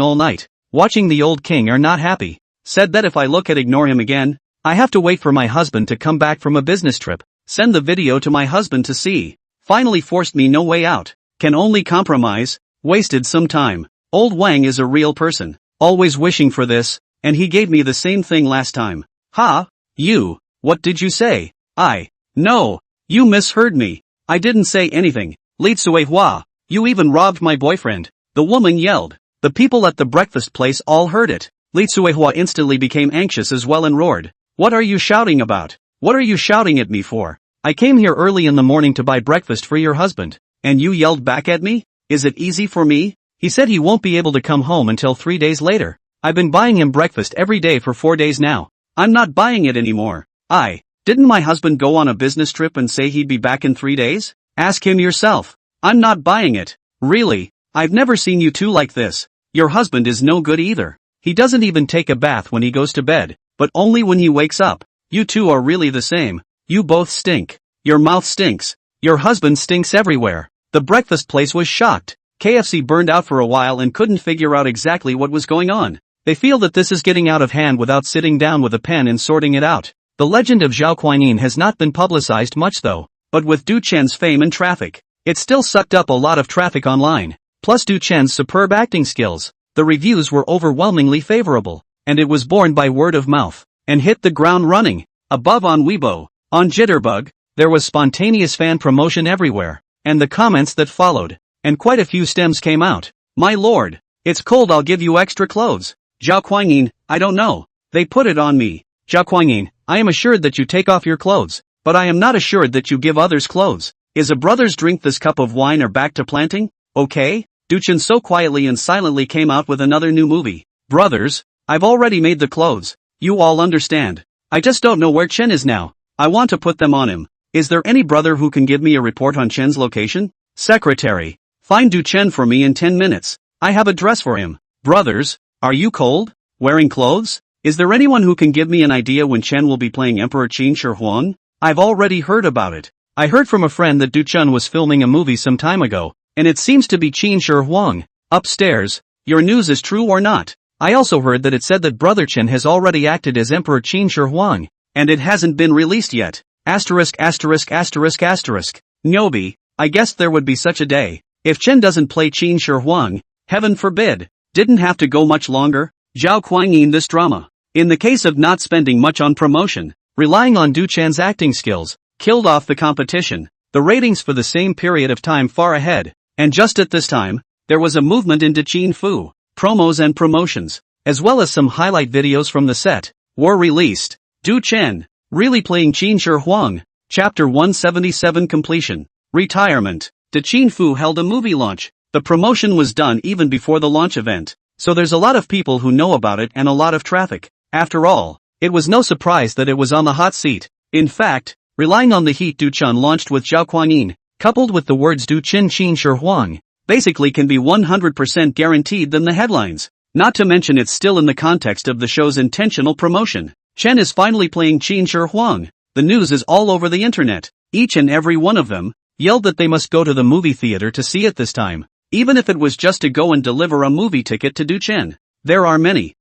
all night. Watching the old king are not happy. Said that if I look at ignore him again, I have to wait for my husband to come back from a business trip. Send the video to my husband to see. Finally forced me no way out. Can only compromise. Wasted some time. Old Wang is a real person. Always wishing for this, and he gave me the same thing last time. Ha? You? What did you say? No. You misheard me. I didn't say anything. Li Tsuehua. You even robbed my boyfriend. The woman yelled. The people at the breakfast place all heard it. Li Tsuehua instantly became anxious as well and roared. What are you shouting about? What are you shouting at me for? I came here early in the morning to buy breakfast for your husband, and you yelled back at me? Is it easy for me? He said he won't be able to come home until 3 days later. I've been buying him breakfast every day for 4 days now. I'm not buying it anymore. Didn't my husband go on a business trip and say he'd be back in 3 days? Ask him yourself. I'm not buying it. Really? I've never seen you two like this. Your husband is no good either. He doesn't even take a bath when he goes to bed, but only when he wakes up. You two are really the same. You both stink. Your mouth stinks. Your husband stinks everywhere. The breakfast place was shocked. KFC burned out for a while and couldn't figure out exactly what was going on. They feel that this is getting out of hand without sitting down with a pen and sorting it out. The legend of Zhao Kuainin has not been publicized much though, but with Du Chen's fame and traffic, it still sucked up a lot of traffic online. Plus Du Chen's superb acting skills, the reviews were overwhelmingly favorable, and it was born by word of mouth, and hit the ground running. Above on Weibo, on Jitterbug, there was spontaneous fan promotion everywhere, and the comments that followed, and quite a few stems came out. My lord, it's cold, I'll give you extra clothes. Zhao Kuainin, I don't know. They put it on me. Zhao Kuainin, I am assured that you take off your clothes, but I am not assured that you give others clothes. Is a brothers drink this cup of wine or back to planting? Okay? Du Chen so quietly and silently came out with another new movie. Brothers, I've already made the clothes. You all understand. I just don't know where Chen is now. I want to put them on him. Is there any brother who can give me a report on Chen's location? Secretary, find Du Chen for me in 10 minutes. I have a dress for him. Brothers, are you cold? Wearing clothes? Is there anyone who can give me an idea when Chen will be playing Emperor Qin Shi Huang? I've already heard about it. I heard from a friend that Du Chen was filming a movie some time ago, and it seems to be Qin Shi Huang. Upstairs, your news is true or not? I also heard that it said that Brother Chen has already acted as Emperor Qin Shi Huang, and it hasn't been released yet. Nyobi, I guessed there would be such a day. If Chen doesn't play Qin Shi Huang, heaven forbid. Didn't have to go much longer. Zhao Kuainin this drama, in the case of not spending much on promotion, relying on Du Chen's acting skills, killed off the competition, the ratings for the same period of time far ahead, and just at this time, there was a movement into Qin Fu, promos and promotions, as well as some highlight videos from the set, were released. Du Chen, really playing Qin Shi Huang, Chapter 177 completion, retirement. De Qin Fu held a movie launch, the promotion was done even before the launch event. So there's a lot of people who know about it and a lot of traffic. After all, it was no surprise that it was on the hot seat. In fact, relying on the heat Du Chen launched with Zhao Kuainin, coupled with the words Du Chen Qin Shi Huang, basically can be 100% guaranteed than the headlines. Not to mention it's still in the context of the show's intentional promotion. Chen is finally playing Qin Shi Huang. The news is all over the internet. Each and every one of them yelled that they must go to the movie theater to see it this time. Even if it was just to go and deliver a movie ticket to Du Chen. There are many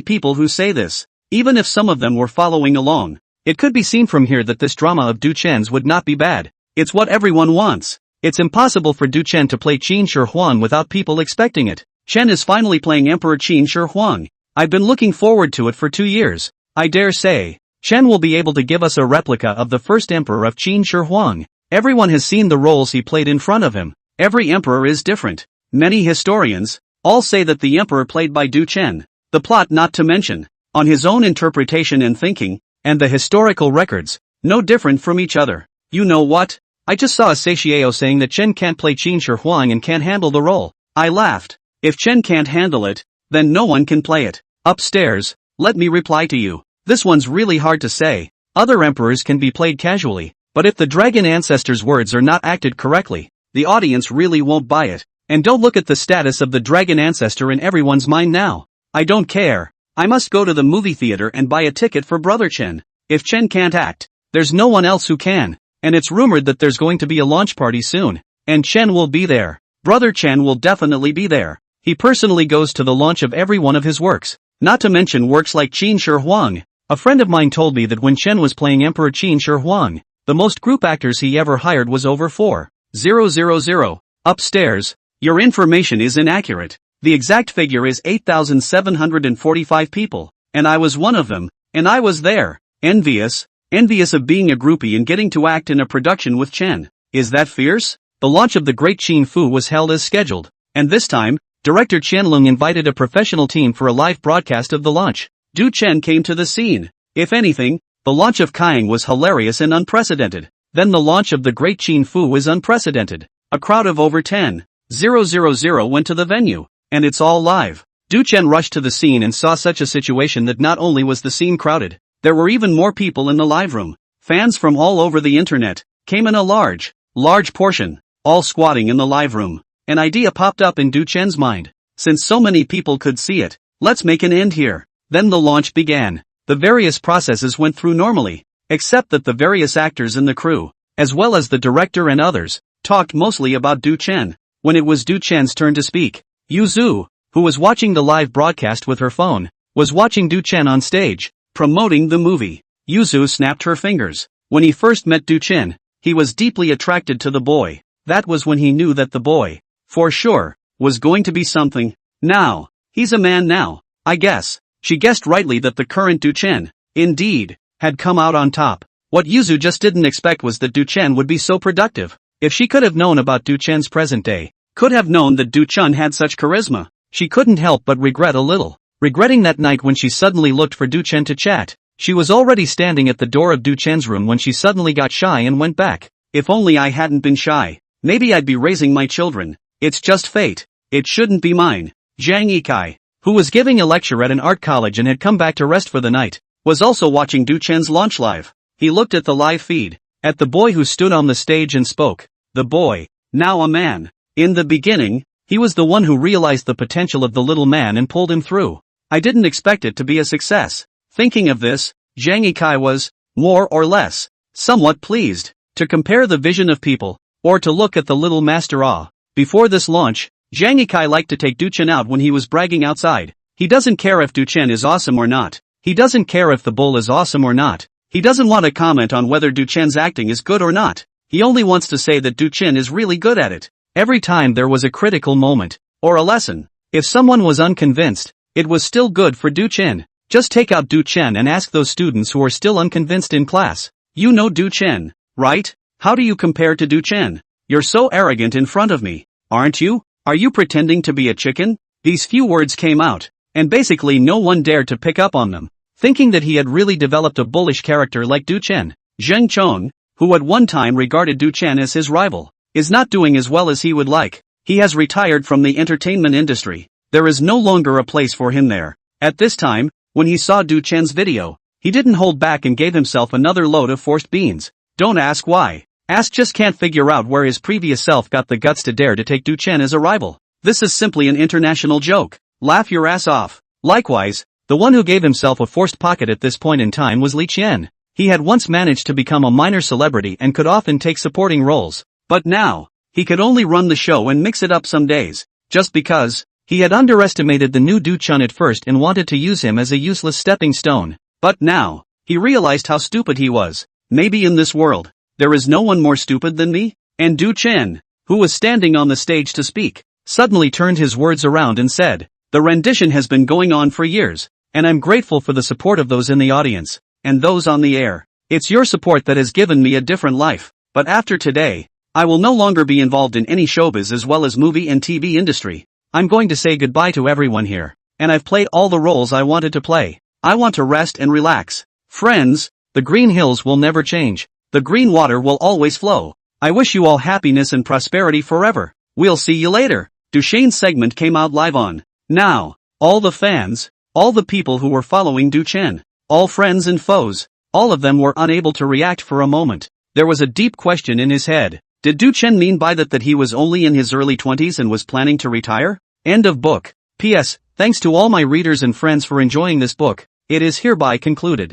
people who say this, even if some of them were following along. It could be seen from here that this drama of Du Chen's would not be bad. It's what everyone wants. It's impossible for Du Chen to play Qin Shi Huang without people expecting it. Chen is finally playing Emperor Qin Shi Huang. I've been looking forward to it for 2 years. I dare say, Chen will be able to give us a replica of the first emperor of Qin Shi Huang. Everyone has seen the roles he played in front of him. Every emperor is different. Many historians all say that the emperor played by Du Chen. The plot not to mention, on his own interpretation and thinking, and the historical records, no different from each other. You know what? I just saw a Seixiao saying that Chen can't play Qin Shi Huang and can't handle the role. I laughed. If Chen can't handle it, then no one can play it. Upstairs, let me reply to you. This one's really hard to say. Other emperors can be played casually, but if the dragon ancestor's words are not acted correctly, the audience really won't buy it. And don't look at the status of the dragon ancestor in everyone's mind now. I don't care. I must go to the movie theater and buy a ticket for Brother Chen. If Chen can't act, there's no one else who can. And it's rumored that there's going to be a launch party soon. And Chen will be there. Brother Chen will definitely be there. He personally goes to the launch of every one of his works. Not to mention works like Qin Shi Huang. A friend of mine told me that when Chen was playing Emperor Qin Shi Huang, the most group actors he ever hired was over 4,000. Upstairs, your information is inaccurate. The exact figure is 8,745 people, and I was one of them, and I was there. Envious of being a groupie and getting to act in a production with Chen. Is that fierce? The launch of The Great Qin Fu was held as scheduled, and this time, director Qianlong invited a professional team for a live broadcast of the launch. Du Chen came to the scene. If anything, the launch of Kaiying was hilarious and unprecedented. Then the launch of The Great Qin Fu was unprecedented. A crowd of over 10,000 went to the venue, and it's all live. Du Chen rushed to the scene and saw such a situation that not only was the scene crowded, there were even more people in the live room. Fans from all over the internet came in a large portion, all squatting in the live room. An idea popped up in Du Chen's mind. Since so many people could see it, let's make an end here. Then the launch began. The various processes went through normally, except that the various actors in the crew, as well as the director and others, talked mostly about Du Chen. When it was Du Chen's turn to speak, Yu Zhu, who was watching the live broadcast with her phone, was watching Du Chen on stage, promoting the movie. Yu Zhu snapped her fingers. When he first met Du Chen, he was deeply attracted to the boy. That was when he knew that the boy, for sure, was going to be something. Now, he's a man now, I guess. She guessed rightly that the current Du Chen, indeed, had come out on top. What Yu Zhu just didn't expect was that Du Chen would be so productive. If she could have known about Du Chen's present day, could have known that Du Chen had such charisma, she couldn't help but regret a little. Regretting that night when she suddenly looked for Du Chen to chat. She was already standing at the door of Du Chen's room when she suddenly got shy and went back. If only I hadn't been shy. Maybe I'd be raising my children. It's just fate. It shouldn't be mine. Zhang Yikai, who was giving a lecture at an art college and had come back to rest for the night, was also watching Du Chen's launch live. He looked at the live feed, at the boy who stood on the stage and spoke. The boy, now a man. In the beginning, he was the one who realized the potential of the little man and pulled him through. I didn't expect it to be a success. Thinking of this, Zhang Yikai was, more or less, somewhat pleased. To compare the vision of people, or to look at the little master before this launch, Zhang Yikai liked to take Du Chen out when he was bragging outside. He doesn't care if Du Chen is awesome or not. He doesn't care if the bull is awesome or not. He doesn't want to comment on whether Du Chen's acting is good or not. He only wants to say that Du Chen is really good at it. Every time there was a critical moment, or a lesson, if someone was unconvinced, it was still good for Du Chen. Just take out Du Chen and ask those students who are still unconvinced in class. You know Du Chen, right? How do you compare to Du Chen? You're so arrogant in front of me, aren't you? Are you pretending to be a chicken? These few words came out, and basically no one dared to pick up on them. Thinking that he had really developed a bullish character like Du Chen, Zheng Chong, who at one time regarded Du Chen as his rival, is not doing as well as he would like. He has retired from the entertainment industry. There is no longer a place for him there. At this time, when he saw Du Chen's video, he didn't hold back and gave himself another load of forced beans. Don't ask why. Ask just can't figure out where his previous self got the guts to dare to take Du Chen as a rival. This is simply an international joke. Laugh your ass off. Likewise, the one who gave himself a forced pocket at this point in time was Li Qian. He had once managed to become a minor celebrity and could often take supporting roles. But now, he could only run the show and mix it up some days, just because he had underestimated the new Du Chen at first and wanted to use him as a useless stepping stone. But now, he realized how stupid he was. Maybe in this world, there is no one more stupid than me? And Du Chen, who was standing on the stage to speak, suddenly turned his words around and said, "The rendition has been going on for years, and I'm grateful for the support of those in the audience, and those on the air. It's your support that has given me a different life. But after today, I will no longer be involved in any showbiz as well as movie and TV industry. I'm going to say goodbye to everyone here. And I've played all the roles I wanted to play. I want to rest and relax. Friends, the green hills will never change. The green water will always flow. I wish you all happiness and prosperity forever. We'll see you later. Dushane's segment came out live on. Now, all the fans, all the people who were following Duchen, all friends and foes, all of them were unable to react for a moment. There was a deep question in his head. Did Duchen mean by that he was only in his early 20s and was planning to retire? End of book. P.S. Thanks to all my readers and friends for enjoying this book. It is hereby concluded.